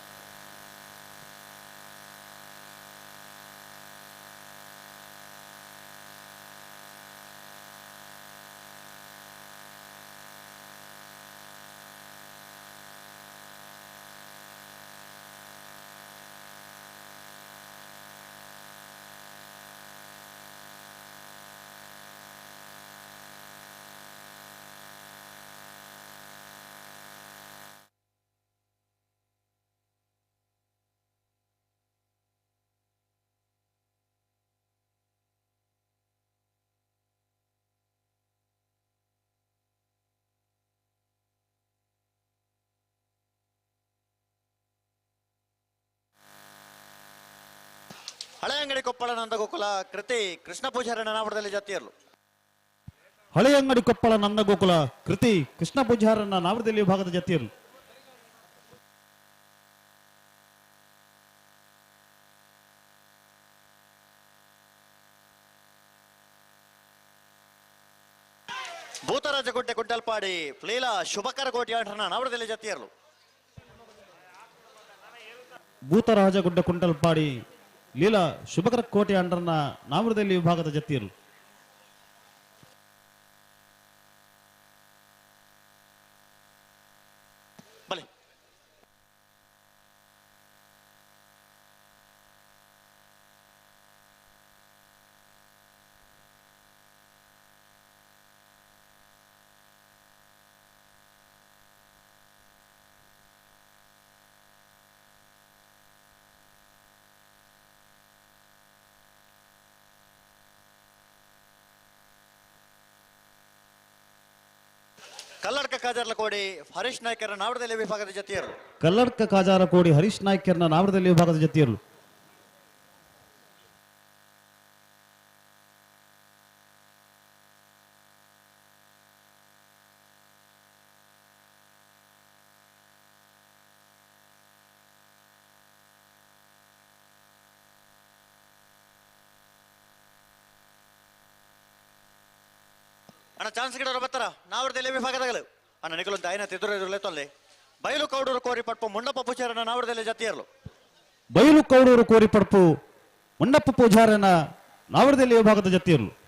ಹಳೆ ಅಂಗಡಿ ಕೊಪ್ಪಳ ನಂದಗೋಕುಲ ಕೃತಿ ಕೃಷ್ಣ ಪೂಜಾರಣ್ಣ ನಾವರದಲ್ಲಿ ಜತಿಯರ್ಲು ಹಳೆ ಅಂಗಡಿ ಕೊಪ್ಪಳ ನಂದಗೋಕುಲ ಕೃತಿ ಕೃಷ್ಣ ಪೂಜಾರನ್ನ ನಾವರದಲ್ಲಿ ಭಾಗದ ಜತಿಯರ್ಲು ಭೂತರಾಜಗುಡ್ಡೆ ಗುಡ್ಡಲ್ಪಾಡಿ ಲೀಲಾ ಶುಭಕರ ಕೋಟ್ಯಾಂಡ್ರನ ನಾವರದಲ್ಲಿ ಜತಿಯರ್ಲು ಭೂತರಾಜಗುಡ್ಡ ಕುಂಟಲ್ಪಾಡಿ ಲೀಲಾ ಶುಭಕರ ಕೋಟೆ ಅಂಡರ್ನ ನಾಮರದಲ್ಲಿ ವಿಭಾಗದ ಜತಿಯರು ಬಲೆ ಕಲ್ಲಡ್ಕ ಕಾಜರ್ಲ ಕೋಡಿ ಹರೀಶ್ ನಾಯ್ಕರ ನಾವಡದಲ್ಲಿ ವಿಭಾಗದ ಜತಿಯರು ಕಲ್ಲಡ್ಕ ಕಾಜಾರ ಕೋಡಿ ಹರೀಶ್ ನಾಯ್ಕರ್ನ ನಾವಡದಲ್ಲಿ ವಿಭಾಗದ ಜತಿಯರು ಅಣ್ಣ ಚಾನ್ಸ್ ಗಿಡವರು ಬರ್ತಾರ ನಾವಡದಲ್ಲಿ ವಿಭಾಗದಾಗಲು ಅಣ್ಣ ನಿಖಲು ಆಯ್ನ ಎದುರು ತೊಲ್ಲೆ ಬಯಲು ಕೌಡೂರು ಕೋರಿ ಪಟ್ಪು ಮುಂಡಪ್ಪ ಪೂಜಾರನ ನಾವಡದಲ್ಲಿ ಜತಿಯರ್ಲು ಬಯಲು ಕೌಡೂರು ಕೋರಿ ಪಡ್ಪು ಮುಂಡಪ್ಪ ಪೂಜಾರನ ನಾವಡದಲ್ಲಿ ವಿಭಾಗದ ಜತಿಯರು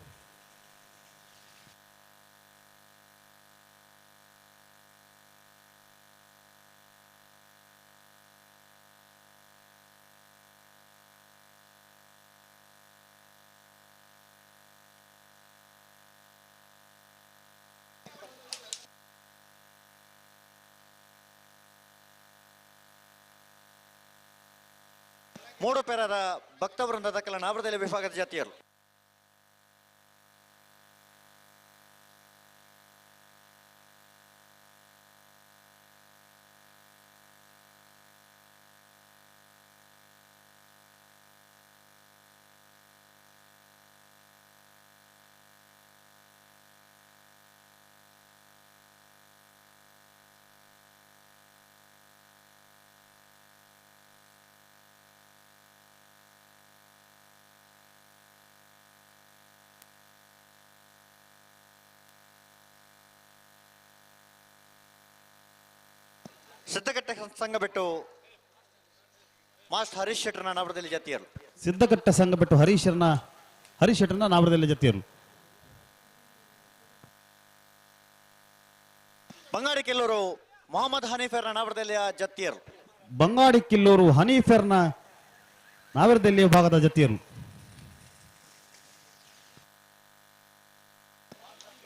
ಮೂಡು ಪೇರರ ಭಕ್ತ ವೃಂದದ ಕೆಲ ನಾವಡದಲ್ಲಿ ವಿಭಾಗದ ಜತಿಯರು ಸಿದ್ಧಗಟ್ಟೆ ಸಂಘ ಬಿಟ್ಟು ಮಾಸ್ಟರ್ ಹರೀಶ್ ಶೆಟ್ಟರ್ನ ನಾವಡದಲ್ಲಿ ಜತಿಯರು ಸಿದ್ಧಗಟ್ಟ ಸಂಘ ಬಿಟ್ಟು ಹರೀಶ್ ಶೆಟ್ಟರ್ನ ನಾವಡದಲ್ಲಿ ಜತಿಯರು ಬಂಗಾಡಿ ಕೆಲ್ಲೂರು ಮೊಹಮ್ಮದ್ ಹನೀಫರ್ನ ನಾವಡದಲ್ಲಿ ಜತಿಯರು ಬಂಗಾಡಿ ಕಿಲ್ಲೂರು ಹನೀಫರ್ನ ನಾವಡದಲ್ಲಿ ವಿಭಾಗದ ಜತಿಯರು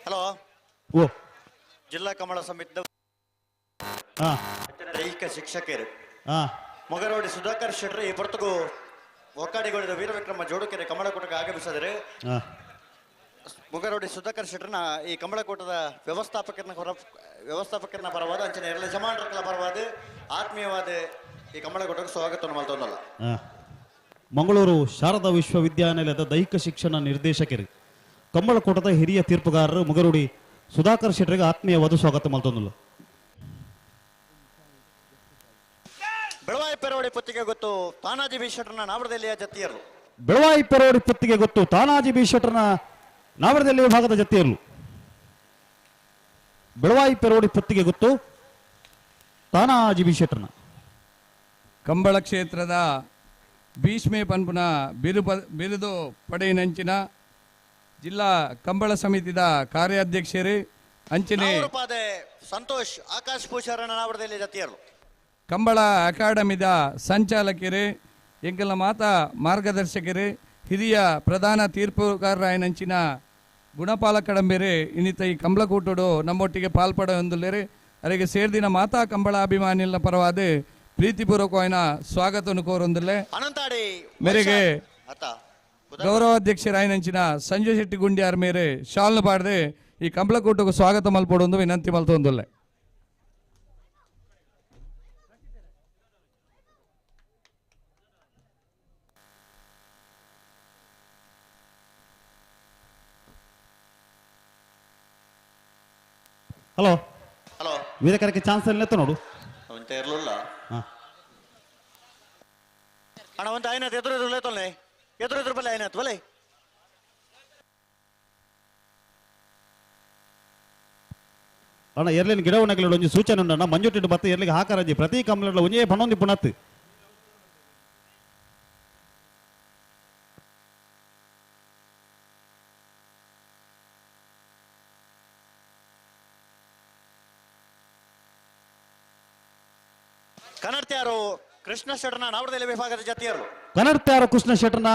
ಹಲೋ ಓ ಜಿಲ್ಲಾ ಕಮಲ ಸಮಿತಿ ಹಾ ದೈಹಿಕ ಶಿಕ್ಷಕರು ಹಾ ಮೊಗರೋಡಿ ಸುಧಾಕರ್ ಶೆಟ್ಟಿ ಈ ಹೊರತುಗೂ ಒಕ್ಕಾಡಿಗಳಿದ ವೀರವಿಕ್ರಮ ಜೋಡುಕೆರೆ ಕಮಲಕೂಟಕ್ಕೆ ಆಗಮಿಸಿದರೆ ಹಾ ಮೊಗರೋಡಿ ಸುಧಾಕರ್ ಶೆಟ್ಟರ್ನ ಈ ಕಮಲಕೂಟದ ವ್ಯವಸ್ಥಾಪಕರನ ಪರವಾದ ಅಂಚನೆ ಎಲ್ಲ ಜಮಾಂಡ್ರಗಳ ಪರವಾದ ಆತ್ಮೀಯವಾದ ಈ ಕಮಲಕೂಟಕ್ಕೆ ಸ್ವಾಗತವನ್ನು ಮಾಡ್ತೊಂದಲ್ಲ ಹಾ ಮಂಗಳೂರು ಶಾರದಾ ವಿಶ್ವವಿದ್ಯಾನಿಲಯದ ದೈಹಿಕ ಶಿಕ್ಷಣ ನಿರ್ದೇಶಕರು ಕಂಬಳಕೋಟದ ಹಿರಿಯ ತೀರ್ಪುಗಾರರು ಮುಗರುಡಿ ಸುಧಾಕರ್ ಶೆಟ್ಟರಿಗೆ ಆತ್ಮೀಯವಾದ ಸ್ವಾಗತ ಮಾಡ್ತಂದಲ್ಲ ಬೆಳವಾಯಿ ಪೆರವಡಿ ಪುತ್ತಿಗೆ ಗೊತ್ತು ತಾನಾಜಿ ಬಿ ಶೆಟ್ಟರ್ನ ನಾವಡದಲ್ಲಿಯ ಜತಿಯರು ಬೆಳವಾಯಿ ಪೆರೋಡಿ ಪುತ್ತಿಗೆ ಗೊತ್ತು ತಾನಾಜಿ ಬಿ ಶೆಟ್ಟರ್ನ ನಾವಡದಲ್ಲಿ ವಿಭಾಗದ ಜತಿಯರು ಬೆಳವಾಯಿ ಪೆರೋಡಿ ಪುತ್ತಿಗೆ ಗೊತ್ತು ತಾನಾಜಿ ಬಿ ಶೆಟ್ಟರ್ನ ಕಂಬಳ ಕ್ಷೇತ್ರದ ಭೀಷ್ಮೆ ಪನ್ಪುನ ಬಿರುದು ಪಡೆಯಿನಂಚಿನ ಜಿಲ್ಲಾ ಕಂಬಳ ಸಮಿತಿದ ಕಾರ್ಯಾಧ್ಯಕ್ಷರು ಅಂಚನೆ ಪಾದೆ ಸಂತೋಷ್ ಆಕಾಶ್ ಪೂಜಾರನ ನಾವಡದಲ್ಲಿ ಜತಿಯರು ಕಂಬಳ ಅಕಾಡೆಮಿದ ಸಂಚಾಲಕರು ಎಂಕಲ ಮಾತಾ ಮಾರ್ಗದರ್ಶಕರು ಹಿರಿಯ ಪ್ರಧಾನ ತೀರ್ಪುಗಾರರಾಯನಂಚಿನ ಗುಣಪಾಲ ಕಡಂಬೇರೆ ಇನ್ನಿತ ಈ ಕಂಬಳಕೂಟೋಡು ನಮ್ಮೊಟ್ಟಿಗೆ ಪಾಲ್ಪಡ ಹೊಂದುಲ್ಲೇರೆ ಅವರಿಗೆ ಸೇರ್ದಿನ ಮಾತಾ ಕಂಬಳ ಅಭಿಮಾನಿಗಳ ಪರವಾದ ಪ್ರೀತಿಪೂರ್ವಕವಾದ ಸ್ವಾಗತವನ್ನು ಕೋರೊಂದಿಲ್ಲೆ ಅನಂತಾಡಿ ಮೇರೆಗೆ ಗೌರವಾಧ್ಯಕ್ಷರಾಯನಂಚಿನ ಸಂಜಯ್ ಶೆಟ್ಟಿ ಗುಂಡಿಯಾರ್ ಮೇರೆ ಶಾಲ್ನು ಪಾಡದೆ ಈ ಕಂಬಳಕೂಟಕ್ಕೆ ಸ್ವಾಗತ ಮಲ್ಪಡೊಂದು ವಿನಂತಿ ಮಲ್ತೊಂದುಲ್ಲೆ ಹಲೋ ಹಲೋ ವೀರಕರಕ್ಕೆ ಚಾನ್ಸ್ ಎಲ್ಲ ನೋಡು ಅವಂತ ಇರ್ಲಿಲ್ಲ ಹಾ ಅಣ್ಣ ಒಂದು ಆಯ್ನತ್ ಎದುರು ತೊಲ್ಲೆ ಎದುರು ಬಲ್ಲೆ ಆಯ್ನತ್ ಬಲೆ ಅಣ್ಣ ಎರ್ಲಿನ ಗಿಡವಣ್ಣಗಳ ಒಂಜಿ ಸೂಚನೆ ಉಂಡಣ್ಣ ಮಂಜುಟ್ಟಿಟ್ಟು ಬತ್ತ ಎರ್ಲಿಗೆ ಹಾಕರಂಜಿ ಪ್ರತಿ ಕಂಬಳ ಒಂಜೇ ಪಣೊಂದಿ ಪುಣತ್ ಕನ್ನಡ್ತಿಯಾರು ಕೃಷ್ಣ ಶೆಟ್ಟರ್ನ ನಾವಡದಲ್ಲಿ ವಿಭಾಗದ ಜತಿಯರು ಕನ್ನಡ್ತಿಯಾರು ಕೃಷ್ಣ ಶೆಟ್ಟರ್ನ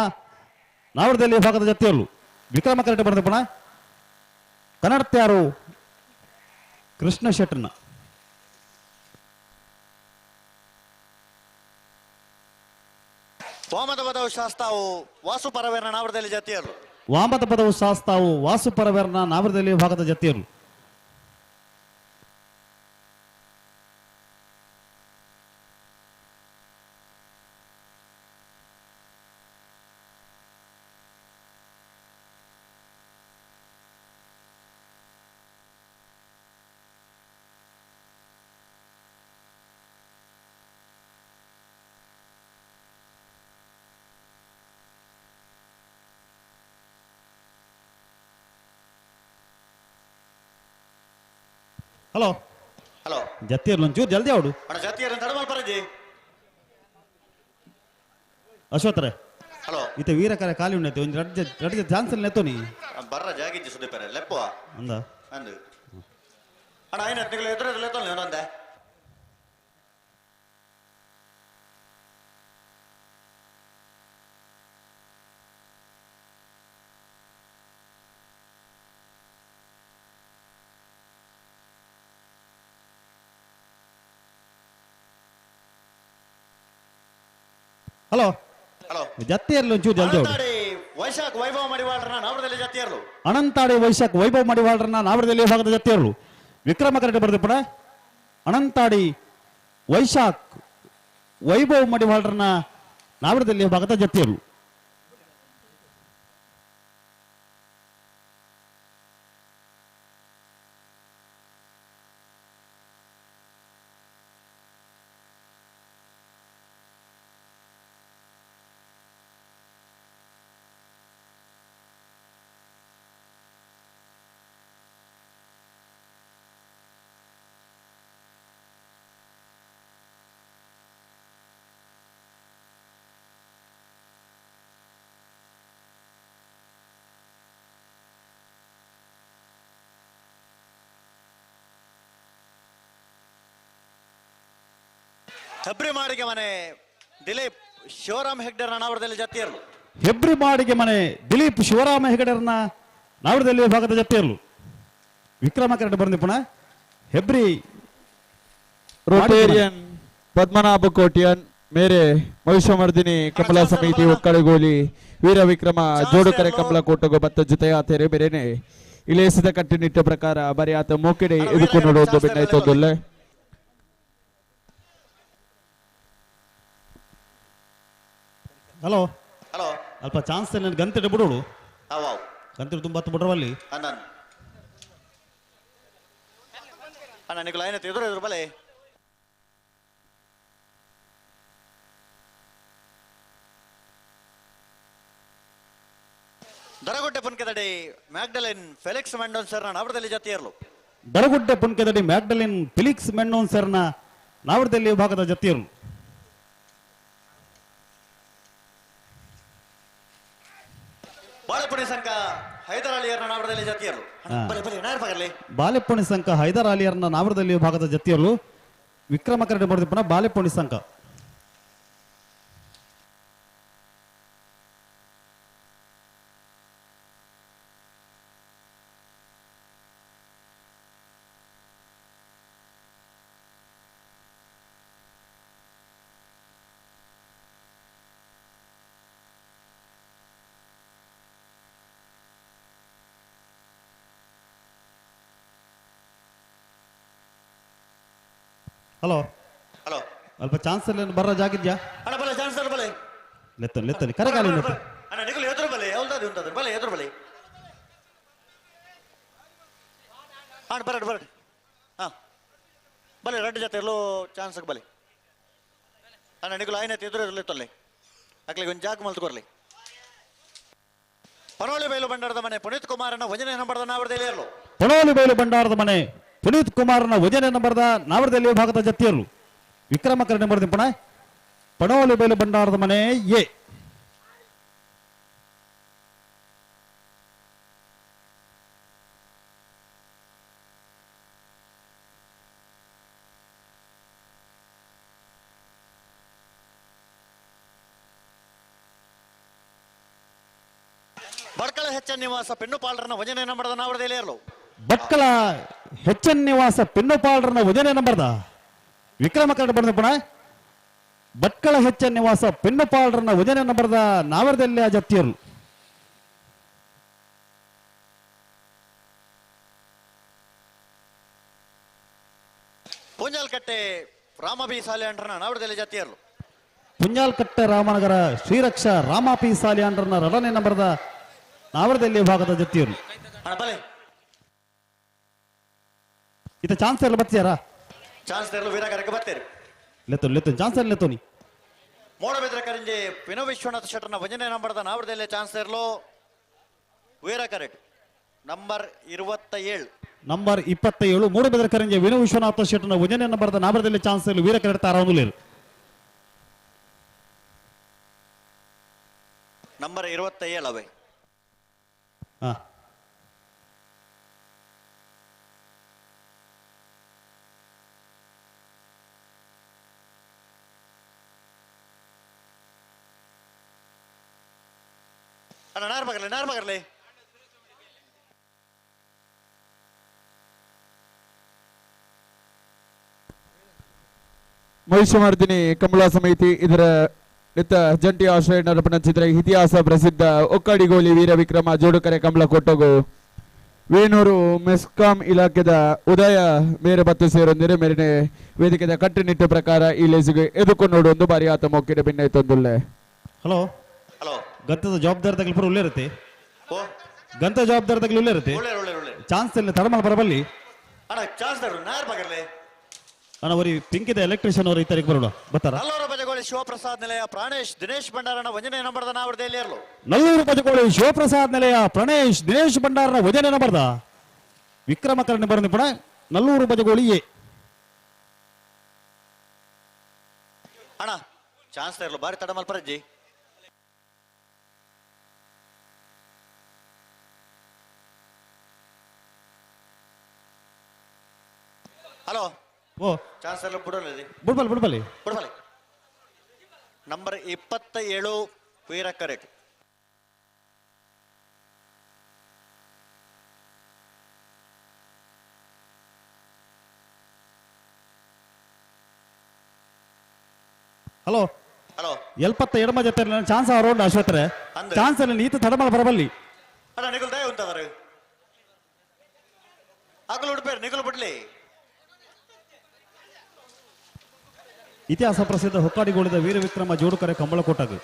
ನಾವಡದಲ್ಲಿ ವಿಭಾಗದ ಜತಿಯರು ವಿಕ್ರಮ ಕರೆಕ್ಟ್ ಬರ್ತಪ್ಪಣ ಕನ್ನಡ್ತಿಯಾರು ಕೃಷ್ಣ ಶೆಟ್ಟರ್ನ ವಾಮದ ಪದವು ಶಾಸ್ತಾವು ವಾಸು ಪರವೇರನ ನಾವಡದಲ್ಲಿ ಜತಿಯರು ವಾಮದ ಪದವು ಶಾಸ್ತಾವು ವಾಸು ಪರವೇರನ ನಾವಡದಲ್ಲಿ ವಿಭಾಗದ ಜತಿಯರು ಹಲೋ ಹಲೋ ಜತ್ತಿಯರ್ಲು ಒಂಚೂರು ಜಲ್ದಿ ಅವಡು ಅಣ್ಣ ಜಾತಿಯರ್ ತಡ ಮಲ್ಪರಜಿ ಅಶ್ವತ್ಥರೆ ಹಲೋ ಇತ್ತೆ ವೀರಕರ ಖಾಲಿ ಉಣ್ಣೈತೆ ಒಂದು ರಡ್ಜ ಜಾನ್ಸನ್ ನೆತ್ತೋ ನೀ ಬರ್ರ ಜಾಗಿಜ್ಜಿ ಸುದೀಪರ ಲೆಪ್ಪುವ ಅಂದ ಅಂದು ಅಣ್ಣ ಐನ ತಿಂಗಳು ಎದುರು ಎತ್ತಲ್ಲ ಒಂದೊಂದೆ ಹಲೋ ಹಲೋ ಜತ್ತಿಯರ್ಲು ಒಂಚೂರು ಜಲ್ದಿ ಅವಡು ವೈಶಾಖ ವೈಭವ ಮಡಿವಾಳ್ರನ್ನ ನಾವರದಲ್ಲಿ ಜಾತಿಯರ್ಲು ಅನಂತಾಡಿ ವೈಶಾಖ್ ವೈಭವ್ ಮಡಿವಾಳ್ರನ್ನ ನಾವರದಲ್ಲಿ ಭಾಗದ ಜತ್ತಿಯರ್ಲು ವಿಕ್ರಮ ಕರೆಕ್ಟ್ ಬರ್ದು ಪುಣ ಅನಂತಾಡಿ ವೈಶಾಖ್ ವೈಭವ್ ಮಡಿವಾಳ್ರನ್ನ ನಾವರದಲ್ಲಿ ಭಾಗದ ಜತ್ತಿಯರ್ಲು ಹೆಬ್ರಿ ಮಾಡಿಗೆ ಮನೆ ದಿಲೀಪ್ ಶಿವರಾಮ್ ಹೆಗ್ಡರ್ ನಾವರದಲ್ಲಿ ಜಾತಿಯರ್ಲು ಹೆಬ್ರಿ ಮಾಡಿಗೆ ಮನೆ ದಿಲೀಪ್ ಶಿವರಾಮ ಹೆಗಡೆರನ್ನ ನಾವರದಲ್ಲಿ ಭಾಗದ ಜತ್ತಿಯರ್ಲು ವಿಕ್ರಮ ಕರೆಕ್ಟ್ ಬಂದಿ ಪುಣ ಹೆಬ್ರಿ ರೋಟೇರಿಯನ್ ಪದ್ಮನಾಭ ಕೋಟಿಯನ್ ಮೇರೆ ಮಹಿಷಮರ್ದಿನಿ ಕಮಲಾ ಸಮಿತಿ ಒಕ್ಕಡಗೋಲಿ ವೀರ ವಿಕ್ರಮ ಜೋಡುಕರೆ ಕಮಲ ಕೋಟಗೋ ಬತ್ತ ಜೊತೆಯ ತೆರೆ ಬೇರೆನೆ ಇಲೇಸಿದ ಕಟ್ಟುನಿಟ್ಟ ಪ್ರಕಾರ ಬರೆಯಾತ ಮೋಕೆಡೆ ಎದುಕು ನೋಡೋದು ಬೆನ್ನಾಯ್ತೊಂದೊಲ್ಲೆ ಹಲೋ ಹಲೋ ಅಲ್ಪ ಚಾನ್ಸ್ ಗಂತಿಟ್ಟು ಬಿಡೋಡು ಅವ ಗಂತಿಟ್ಟು ತುಂಬ ಬಿಡ್ರವಲ್ಲಿ ಅಣ್ಣ ಅಣ್ಣ ನಿಖಲ ಐನ ಎದುರು ಬಲೆ ದರಗುಡ್ಡೆ ಪುನ್ಕೆದಡಿ ಮ್ಯಾಗ್ಡಲಿನ್ ಫೆಲಿಕ್ಸ್ ಮೆಂಡೋನ್ ಸರ್ ನಾವರದಲ್ಲಿ ಜಾತಿಯರ್ಲು ದರಗುಡ್ಡೆ ಪುನ್ಕೆದಡಿ ಮ್ಯಾಗ್ಡಲಿನ್ ಫಿಲಿಕ್ಸ್ ಮೆನ್ನೋನ್ ಸರ್ನ ನಾವರದಲ್ಲಿ ಭಾಗದ ಜತ್ತಿಯರ್ಲು ಬಾಳೆಪುಣಿ ಸಂಘ ಹೈದರ್ ಅಲಿಯರ್ನ ನಾವರದಲ್ಲಿ ಜಾತಿಯರ್ಲು ಬಲೆ ಬಲೆ ನಾಯರ್ ಪಗರ್ಲಿ ಬಾಲೆಪುಣಿ ಸಂಘ ಹೈದರ್ ಅಲಿಯರ್ನ ನಾವರದಲ್ಲಿ ಭಾಗದ ಜತ್ತಿಯರ್ಲು ವಿಕ್ರಮ ಕರೆಕ್ಟ್ ಬರ್ದಿ ಪುನಃ ಬಾಲೆಪುಣಿ ಸಂಘ ಹಲೋ ಹಲೋ ಅಲ್ಪ ಚಾನ್ಸ್ ಬರ್ರ ಜಾಗಿದ್ಯಾ ಅಣ್ಣ ಬಲೆ ಚಾನ್ಸ್ ಬಲೆ ಲೆತ್ತನಿ ಕರೆಗಾಲಿ ಅಣ್ಣ ನಿಖಲ್ ಎದುರು ಬಲೆ ಯಾವ್ದಾದ್ರು ಉಂಟದ ಬಲೆ ಎದುರು ಬಲೆ ಅಣ್ಣ ಬರಡ್ ಬರಡ್ ಹಾ ಬಲೆ ರೆಡ್ ಜೊತೆ ಎಲ್ಲೋ ಚಾನ್ಸ್ ಬಲೆ ಅಣ್ಣ ನಿಖಲ್ ಐನತ್ ಎದುರು ತೊಲ್ಲೆ ಅಕ್ಲಿಗೆ ಒಂದು ಜಾಗ ಮಲ್ತು ಕೊರ್ಲಿ ಪನೋಳಿ ಬೈಲು ಬಂಡಾರದ ಮನೆ ಪುನೀತ್ ಕುಮಾರನ ವಜನೆ ನಂಬರ್ದ ನಾವರದಲ್ಲಿ ಇರಲು ಪನೋಳಿ ಬೈಲು ಬಂಡಾರದ ಮನೆ ಪುನೀತ್ ಕುಮಾರನ ವಜನೆ ನಂಬರ್ದ ನಾವರದಲ್ಲಿ ಭಾಗದ ಜತ್ತಿಯರ್ಲು ವಿಕ್ರಮ ಕರೆಕ್ಟ್ ಬರ್ದಿ ಪುನಃ ಪನೋಳಿ ಬೈಲು ಬಂಡಾರದ ಮನೆ ಎ ಬಡ್ಕಳ ಹೆಚ್ಚನ್ ನಿವಾಸ ಪೆಣ್ಣುಪಾಳರನ ವಜನೆ ನಂಬರ್ದ ನಾವರದಲ್ಲಿ ಇರಲು ಭಟ್ಕಳ ಹೆಚ್ಚನ್ ನಿವಾಸ ಪೆಣ್ಣುಪಾಳರನ ವಜನೆ ನಂಬರ್ದ ವಿಕ್ರಮ ಕರೆಕ್ಟ್ ಬರ್ದಿ ಪುನಃ ಭಟ್ಕಳ ಹೆಚ್ಚನ್ ನಿವಾಸ ಪೆಣ್ಣುಪಾಳರನ ವಜನೆ ನಂಬರ್ದ ನಾವರದಲ್ಲಿ ಆ ಜತ್ತಿಯರ್ಲು ಪುಂಜಾಲ್ಕಟ್ಟೆ ರಾಮಬಿ ಸಾಲೆ ಅಂಡ್ರನ ನಾವರದಲ್ಲಿ ಜಾತಿಯರ್ಲು ಪುಂಜಾಲ್ಕಟ್ಟೆ ರಾಮನಗರ ಶ್ರೀರಕ್ಷಾ ರಾಮಾಪಿ ಸಾಲಿಯಾಂಡ್ರನ ರಡನೆ ನಂಬರ್ದ ನಾವರದಲ್ಲಿ ಭಾಗದ ಜತ್ತಿಯರ್ಲು ಅಣ್ಣ ಬಲೆ ಇತ ಚಾನ್ಸ್ ಎಲ್ಲ ಬತ್ತಿಯಾರ ಚಾನ್ಸ್ ತೆರಲು ವೀರಗಾರಕ್ಕೆ ಬರ್ತೇನೆ ಲೆತ್ತು ಚಾನ್ಸ್ ಎಲ್ಲ ಲೆತ್ತೋನಿ ಮೋಡಬಿದ್ರೆ ಕರಿಂಜೆ ಪಿನೋ ವಿಶ್ವನಾಥ ಶೆಟ್ಟರ್ನ ವಜನೆ ನಂಬರ್ದ ನಾವರದಲ್ಲಿ ಚಾನ್ಸ್ ತೆರಲು ವೀರ correct number 27 number 27 Moodbidri Karanje Vinu Vishwanatha ಶೆಟ್ಟನ ಉಜನೆಯನ್ನು ಬರೆದ ನಾಬರದಲ್ಲಿ ಚಾನ್ಸ್ ವೀರ ಕರೆಕ್ಟ್ ಆರಾಮುಲೇರು ನಂಬರ್ 27 ಅವೇ ಹಾ ಅಣ್ಣ ನಾರ್ ಮಗರ್ಲೆ ಮಹಿಷಮರ್ದಿನಿ ಕಮಲಾ ಸಮಿತಿ ಇದರ ಜಂಟಿ ಆಶ್ರಯ ನರಪನಂಚಿದ್ರ ಇತಿಹಾಸ ಪ್ರಸಿದ್ಧ ಒಕ್ಕಡಿಗೋಲಿ ವೀರ ವಿಕ್ರಮ ಜೋಡುಕರೆ ಕಮಲ ಕೊಟ್ಟಗು ವೇಣೂರು ಮೆಸ್ಕಾಂ ಇಲಾಖೆದ ಉದಯ ಮೇರೆ ಬತ್ತು ಸೇರೊಂದಿರೆ ಮೇರಿನ ವೇದಿಕೆದ ಕಟ್ಟುನಿಟ್ಟು ಪ್ರಕಾರ ಈ ಲೇಸಿಗೆ ಎದುಕೊಂಡು ಒಂದು ಬಾರಿ ಆತ ಮೊಕ್ಕಿಡ ಭಿನ್ನ ಇತ್ತೊಂದುಲ್ಲೆ ಹಲೋ ಹಲೋ ಗಂತದ ಜವಾಬ್ದಾರಿ ತಗಲ್ಪುರ ಉಳ್ಳೇ ಇರುತ್ತೆ ಓ ಗಂತ ಜವಾಬ್ದಾರಿ ತಗಲಿ ಉಳ್ಳೇ ಇರುತ್ತೆ ಒಳ್ಳೆ ಚಾನ್ಸ್ ಇಲ್ಲ ತಡಮಲ್ ಬರಬಲ್ಲಿ ಅಣ್ಣ ಚಾನ್ಸ್ ತರು ನಾರ್ ಮಗರ್ಲೆ ಅಣ್ಣ ಅವರಿ ಪಿಂಕಿದ ಎಲೆಕ್ಟ್ರಿಷಿಯನ್ ಅವರು ಈ ತಾರೀಕು ಬರೋಣ ಬರ್ತಾರ ನಲ್ಲೂರು ಬಜಗೋಳಿ ಶಿವಪ್ರಸಾದ್ ನಿಲಯ ಪ್ರಾಣೇಶ್ ದಿನೇಶ್ ಭಂಡಾರನ ವಂಜನೆ ನಂಬರ್ದ ನಾವರ್ದಲ್ಲಿ ಇರಲು ನಲ್ಲೂರು ಬಜಗೋಳಿ ಶಿವಪ್ರಸಾದ್ ನಿಲಯ ಪ್ರಣೇಶ್ ದಿನೇಶ್ ಭಂಡಾರನ ವಜನೆನ ಬರ್ದ ವಿಕ್ರಮಕರಣ ಬರೋದು ಪುಣ ನಲ್ಲೂರು ಬಜಗೋಳಿ ಎ ಅಣ್ಣ ಚಾನ್ಸ್ ತರಲು ಬಾರಿ ತಡ ಮಲ್ಪರಜ್ಜಿ ಹಲೋ ಓ ಚಾನ್ಸ್ ತರಲು ಬಿಡೋಲ್ಲ ಬಿಡ್ಬಲ್ಲಿ ನಂಬರ್ 27 ವೀರ ಕರೆಕ್ಟ್ ಹಲೋ ಹಲೋ 72 ಜೊತೆ ಚಾನ್ಸ್ ಅವರೋಡ್ ಅಶ್ವತ್ರೆ ಚಾನ್ಸ್ ಅಲ್ಲಿ ನೀತು ತಡಮಲ್ ಬರಬಲ್ಲಿ ಅಣ್ಣ ನಿಗುಲ್ ದಯ ಉಂಟವರು ಆಗಲು ಉಡ್ಬೇರು ನಿಗುಲ್ ಬಿಡ್ಲಿ ಇತಿಹಾಸ ಪ್ರಸಿದ್ಧ ಹೊಕ್ಕಾಡಿಗೋಳಿದ ವೀರ ವಿಕ್ರಮ ಜೋಡುಕರೆ ಕಂಬಳ ಕೊಟ್ಟಾಗ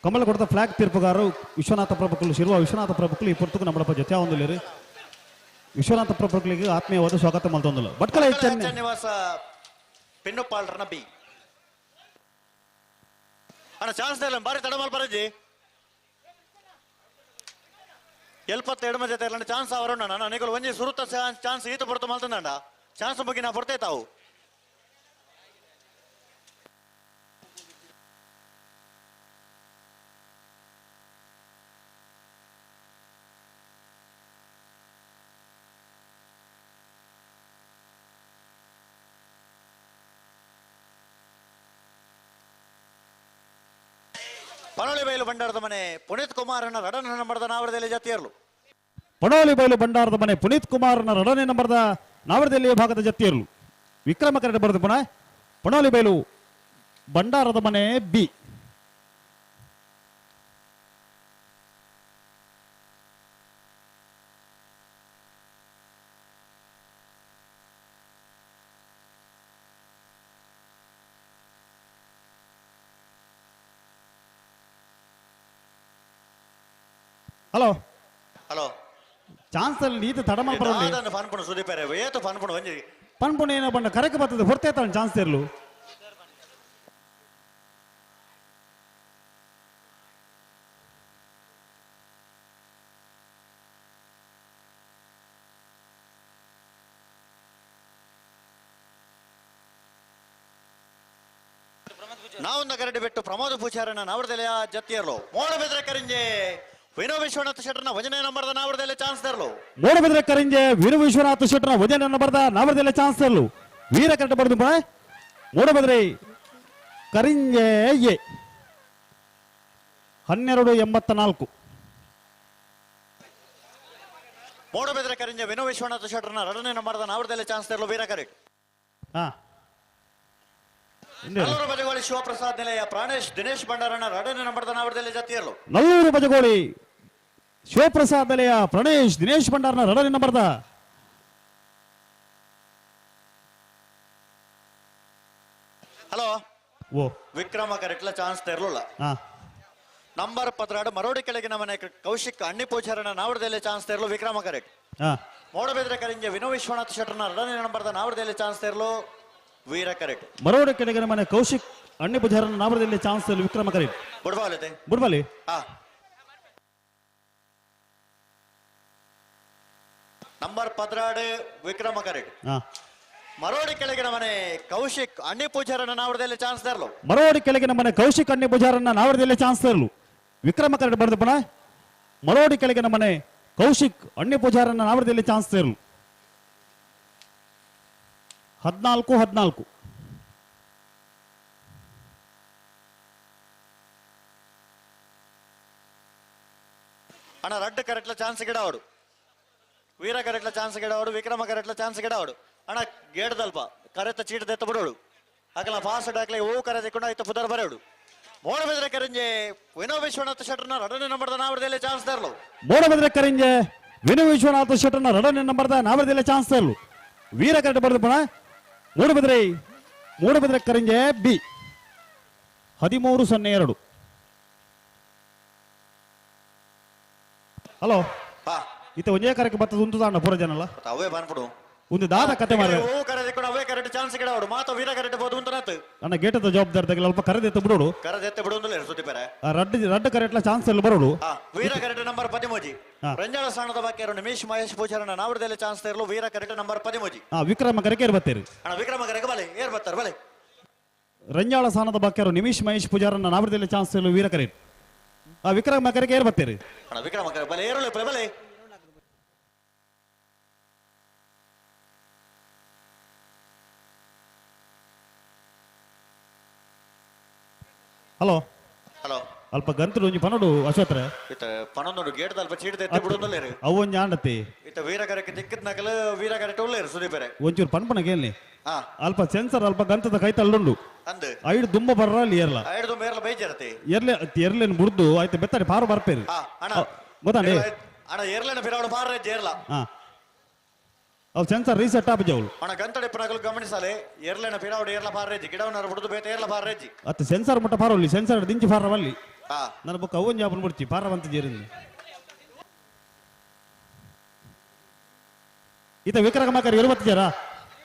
ಕಂಬಳ ಕೊಡ್ತ ಫ್ಲಾಗ್ ತೀರ್ಪುಗಾರರು ವಿಶ್ವನಾಥ ಪ್ರಭುಗಳು ಶಿರುವ ವಿಶ್ವನಾಥ ಪ್ರಭುಗಳು ಈ ಪುರ್ತಕ ನಮ್ಮಳಪ್ಪ ಜೊತೆ ಒಂದಿಲ್ಲ ವಿಶ್ವನಾಥ ಪ್ರಭುಗಳಿಗೆ ಆತ್ಮೀಯವಾದ ಸ್ವಾಗತ ಮಲ್ತೊಂದಿಲ್ಲ ಬಟ್ಕಳ ನಿವಾಸ ಪೆಣ್ಣುಪಾಳ್ರನ ಬಿ ಅಣ್ಣ ಚಾನ್ಸ್ ಇಲ್ಲ ಬಾರಿ ತಡ ಮಲ್ಪರಜ್ಜಿ 72 ಜೊತೆ ಇಲ್ಲ ಚಾನ್ಸ್ ಅವರೋಣ ನನಗೆ ಒಂಜಿ ಸುರುತ್ತ ಚಾನ್ಸ್ ಈತ ಪಡ್ತು ಮಲ್ತಂಡ ಚಾನ್ಸ್ ಬಗ್ಗೆ ನಾ ಪಡ್ತೇ ತಾವು ಪನೋಳಿ ಬಯಲು ಭಂಡಾರದ ಮನೆ ಪುನೀತ್ ಕುಮಾರನ ರಡನ ನಂಬರ್ದ ನಾವರದಲ್ಲಿ ಜತಿಯರ್ಲು ಪಣೋಲಿ ಬಯಲು ಭಂಡಾರದ ಮನೆ ಪುನೀತ್ ಕುಮಾರ್ನ ರಡನೆ ನಂಬರ್ದ ನಾವರದಲ್ಲಿ ಭಾಗದ ಜತ್ತಿಯರ್ಲು ವಿಕ್ರಮ ಕರೆಕ್ಟ್ ಬರೆದು ಪುನಃ ಪಣೋಲಿ ಬಯಲು ಭಂಡಾರದ ಮನೆ ಬಿ ಹಲೋ ಹಲೋ ಚಾನ್ಸ್ ಅಲ್ಲಿ ನೀತು ತಡಮಲ್ ಬರೋದು ಫನ್ಪುಣ ಸುದೀಪೇರೆ ಏತು ಫನ್ಪುಣ ಒಂಜಿ ಪನ್ಪುಣ ಏನೋ ಬಂಡ ಕರೆಕ್ಟ್ ಬರ್ತದೆ ಹೊರ್ತೇತ ಚಾನ್ಸ್ ಇರ್ಲು ನಾವೊಂದು ಕರಡಿ ಬಿಟ್ಟು ಪ್ರಮೋದ ಪೂಜಾರನ ನಾವರದಲ್ಲಿ ಜತ್ತಿಯರ್ಲು ಮೋಡ ಬೆದ್ರೆ ಕರಿಂಜೆ ವಿನೋ ವಿಶ್ವನಾಥ ಶೆಟ್ಟರ್ನ ವಜನೆ ನಂಬರ್ದ ನಾವರದಲ್ಲಿ ಚಾನ್ಸ್ ತರಲು ಮೂಡಬಿದ್ರೆ ಕರಿಂಜೆ ವೀರ ವಿಶ್ವನಾಥ ಶೆಟ್ಟರ್ನ ವಜನೆ ನಂಬರ್ದ ನಾವರದಲ್ಲಿ ಚಾನ್ಸ್ ತರಲು ವೀರ ಕರೆಕ್ಟ್ ಬರೆದು ಪುನಃ ಮೂಡಬಿದ್ರೆ ಕರಿಂಜೆ ಎ 1284 ಮೋಡ ಬೆದ್ರೆ ಕರಿಂಜೆ ವಿನೋ ವಿಶ್ವನಾಥ ಶೆಟ್ಟರ್ನ ರಡನೆ ನಂಬರ್ದ ನಾವರದಲ್ಲಿ ಚಾನ್ಸ್ ತರಲು ವೀರ ಕರೆಕ್ಟ್ ಹಾ ನಲ್ಲೂರು ಬಜಗೋಳಿ ಶಿವಪ್ರಸಾದ್ ನಿಲಯ ಪ್ರಾಣೇಶ್ ದಿನೇಶ್ ಭಂಡಾರನ ರಡನೆ ನಂಬರ್ದ ನಾವರದಲ್ಲಿ ಜತಿಯರ್ಲು ನಲ್ಲೂರು ಬಜಗೋಳಿ ಶಿವಪ್ರಸಾದ್ ನಿಲಯ ಪ್ರಣೇಶ್ ದಿನೇಶ್ ಭಂಡಾರನ ರಡನೆ ನಂಬರ್ದ ಹಲೋ ಓ ವಿಕ್ರಮ ಕರೆಕ್ಟ್ಲ ಚಾನ್ಸ್ ತರಲಿಲ್ಲ ಹಾ ನಂಬರ್ 12 ಮರೋಡಿ ಕೆಳಗಿನ ಮನೆ ಕೌಶಿಕ್ ಅಣ್ಣಿ ಪೂಜಾರನ ನಾವರದಲ್ಲಿ ಚಾನ್ಸ್ ತರಲು ವಿಕ್ರಮ ಕರೆಕ್ಟ್ ಹಾ ಮೋಡಬೆದ್ರೆ ಕರಿಂಜೆ ವಿನೋ ವಿಶ್ವನಾಥ ಶೆಟ್ಟರ್ನ ರಡನೆ ನಂಬರ್ದ ನಾವರದಲ್ಲಿ ಚಾನ್ಸ್ ತರಲು ವೀರ ಕರೆಕ್ಟ್ ಮರೋಡಿ ಕೆಳಗಿನ ಮನೆ ಕೌಶಿಕ್ ಅಣ್ಣಿ ಪೂಜಾರನ ನಾವರದಲ್ಲಿ ಚಾನ್ಸ್ ವಿಕ್ರಮ ಕರೆಕ್ಟ್ ಬುಡ್ಬಾಲತೆ ಬುಡ್ಬಲಿ ಹಾ ನಂಬರ್ 12 ವಿಕ್ರಮ ಕರೆಟ್ ಹಾ ಮರೋಡಿ ಕೆಳಗಿನ ಮನೆ ಕೌಶಿಕ್ ಅಣ್ಣಿ ಪೂಜಾರನ ನಾವಡದಲ್ಲಿ ಚಾನ್ಸ್ ತರಲು ಮರೋಡಿ ಕೆಳಗಿನ ಮನೆ ಕೌಶಿಕ್ ಅಣ್ಣಿ ಪೂಜಾರನ್ನ ನಾವಡದಲ್ಲಿ ಚಾನ್ಸ್ ತರಲು ವಿಕ್ರಮ ಕರೆಟ್ ಬರೆದಪ್ಪಣ ಮರೋಡಿ ಕೆಳಗಿನ ಮನೆ ಕೌಶಿಕ್ ಅಣ್ಣಿ ಪೂಜಾರನ್ನ ನಾವಡದಲ್ಲಿ ಚಾನ್ಸ್ ತರಲು 14 ಅಣ್ಣ ರಡ್ಡು ಕರೆಕ್ಟ್ಲ ಚಾನ್ಸ್ ಗಿಡವಾಡು ವೀರ ಕರೆಕ್ಟ್ಲ ಚಾನ್ಸ್ ಗಿಡವಾಡು ವಿಕ್ರಮ ಕರೆಕ್ಟ್ಲ ಚಾನ್ಸ್ ಗಿಡವಾಡು ಅಣ್ಣ ಗೇಡ್ದಲ್ಪ ಕರೆತ ಚೀಟ ತೆತ್ತ ಬಿಡೋಡು ಆಗಲ ಫಾಸ್ಟ್ ಹಾಕ್ಲಿ ಹೂ ಕರೆ ತೆಕ್ಕೊಂಡು ಆಯ್ತು ಪುದರ್ ಬರೋಡು ಮೋಡಬೆದ್ರೆ ಕರಿಂಜೆ ವಿನೋ ವಿಶ್ವನಾಥ ಶೆಟ್ಟರ್ನ ರಡನೆ ನಂಬರ್ದ ನಾವಡದಲ್ಲಿ ಚಾನ್ಸ್ ತರಲು ಮೋಡಬೆದ್ರೆ ಕರಿಂಜೆ ವಿನೋ ವಿಶ್ವನಾಥ ಶೆಟ್ಟರ್ನ ರಡನೆ ನಂಬರ್ದ ನಾವಡದಲ್ಲಿ ಚಾನ್ಸ್ ತರಲು ವೀರ ಕರೆಕ್ಟ್ ಬರೆದಪ್ಪಣ ಮೂಡಬೆದ್ರೆ ಕರಿಂಜೆ ಬಿ 13-02 ಹಲೋ ಇತ ಒಂದೇ ಕರೆಕ್ಟ್ ಬರ್ತದ ಉಂಟು ತಾಂಡ ಪೂರ ಜನಲ್ಲ ಅವೇ ಬಾನ್ಪಡು ಒಂದು ದಾದ ಕತೆ ಮಾಡ ಹೂ ಕರೆ ತೆಕ್ಕೊಂಡು ಅವೇ ಕರೆಕ್ಟ್ ಚಾನ್ಸ್ ಗಿಡವಾಡು ಮಾತು ವೀರ ಕರೆಕ್ಟ್ ಬೋದು ಅಂತ ನನ್ನ ಗೇಟದ ಜವಾಬ್ದಾರಿ ಅಲ್ಪ ಕರೆದೆತ್ತ ಬಿಡೋಡು ಕರೆದೆತ್ತೆ ಬಿಡುವುದಿಲ್ಲ ಸುದ್ದಿ ಬೇರೆ ರಡ್ಡು ಕರೆಕ್ಟ್ಲ ಚಾನ್ಸ್ ಎಲ್ಲ ಬರೋಡು ವೀರ ಕರೆಕ್ಟ್ ನಂಬರ್ 13 ರಂಜಾಳ ಸ್ಥಾನದ ಬಾಕಿಯರು ನಿಮೇಶ್ ಮಹೇಶ್ ಪೂಜಾರನ ನಾವಡದಲ್ಲಿ ಚಾನ್ಸ್ ತರಲು ವೀರ ಕರೆಕ್ಟ್ ನಂಬರ್ 13 ವಿಕ್ರಮ ಕರೆಗೆ ಏರ್ ಬತ್ತೇರಿ ಅಣ್ಣ ವಿಕ್ರಮ ಕರೆಗೆ ಬಲೆ ಏರ್ ಬರ್ತಾರೆ ಬಲೆ ರಂಜಾಳ ಸ್ಥಾನದ ಬಾಕಿಯರು ನಿಮೇಶ್ ಮಹೇಶ್ ಪೂಜಾರನ್ನ ನಾವಡದಲ್ಲಿ ಚಾನ್ಸ್ ತರಲು ವೀರ ಕರೆಕ್ಟ್ ವಿಕ್ರಮ ಕರೆಗೆ ಏರ್ ಬತ್ತೇರಿ ಅಣ್ಣ ವಿಕ್ರಮ ಕರೆ ಬಲೆ ಏರಳೆ ಬಲೆ ಹಲೋ ಹಲೋ ಅಲ್ಪ ಗಂತಲು ಒಂಜಿ ಪನೋಡು ಅಶ್ವತ್ರ ಇತ ಪನೊಂದು ಗೇಟ್ ದಲ್ಪ ಚೀಟ್ ತೆತ್ತಿ ಬಿಡುವುದಿಲ್ಲ ಅವು ಒಂಜಿ ಆಂಡತಿ ಇತ ವೀರ ಕರೆಕ್ಕೆ ತಿಕ್ಕಿದ ನಕಲು ವೀರ ಕರೆಕ್ಟ್ ಉಳ್ಳೇರು ಸುದ್ದಿ ಬೇರೆ ಒಂಚೂರು ಪನ್ಪನಗೆ ಏನ್ಲಿ ಹಾ ಅಲ್ಪ ಸೆನ್ಸರ್ ಅಲ್ಪ ಗಂತದ ಕೈ ತಳ್ಳುಂಡು ಅಂದು ಐದು ದುಮ್ಮ ಬರ್ರ ಅಲ್ಲಿ ಏರ್ಲ ಐದು ಮೇರ್ಲ ಬೈಜರತಿ ಎರ್ಲೇನ್ ಬುಡ್ದು ಆಯ್ತು ಬೆತ್ತಡಿ ಪಾರು ಬರ್ಪೇರಿ ಅಣ್ಣ ಗೊತ್ತಾಂಡಿ ಅಣ್ಣ ಏರ್ಲೇನ ಫಿರಾವಡು ಪಾರ ಜೇರ್ಲ ಹಾ ಅವು ಸೆನ್ಸರ್ ರೀಸೆಟ್ ಆಪ ಜವಳು ಅಣ್ಣ ಗಂತಡೆ ಪನಗಲು ಗಮನಿಸಲೆ ಏರ್ಲೇನ ಫಿರಾವಡು ಏರ್ಲ ಪಾರೇಜಿ ಗಿಡವನ್ನ ಬುಡುದು ಬೇತೆ ಏರ್ಲ ಪಾರೇಜಿ ಅತ್ತ ಸೆನ್ಸರ್ ಮುಟ್ಟ ಪಾರವಲ್ಲಿ ಸೆನ್ಸರ್ ದಿಂಚಿ ಪಾರವಲ್ಲಿ ಹಾ ನನ್ನ ಬುಕ್ಕ ಅವನ್ ಜಾಪನ್ ಬಿಡ್ತಿ ಪಾರವಂತ ಜೇರಿಂದ ಈತ ವಿಕ್ರಮಕರ್ 20 ಜರ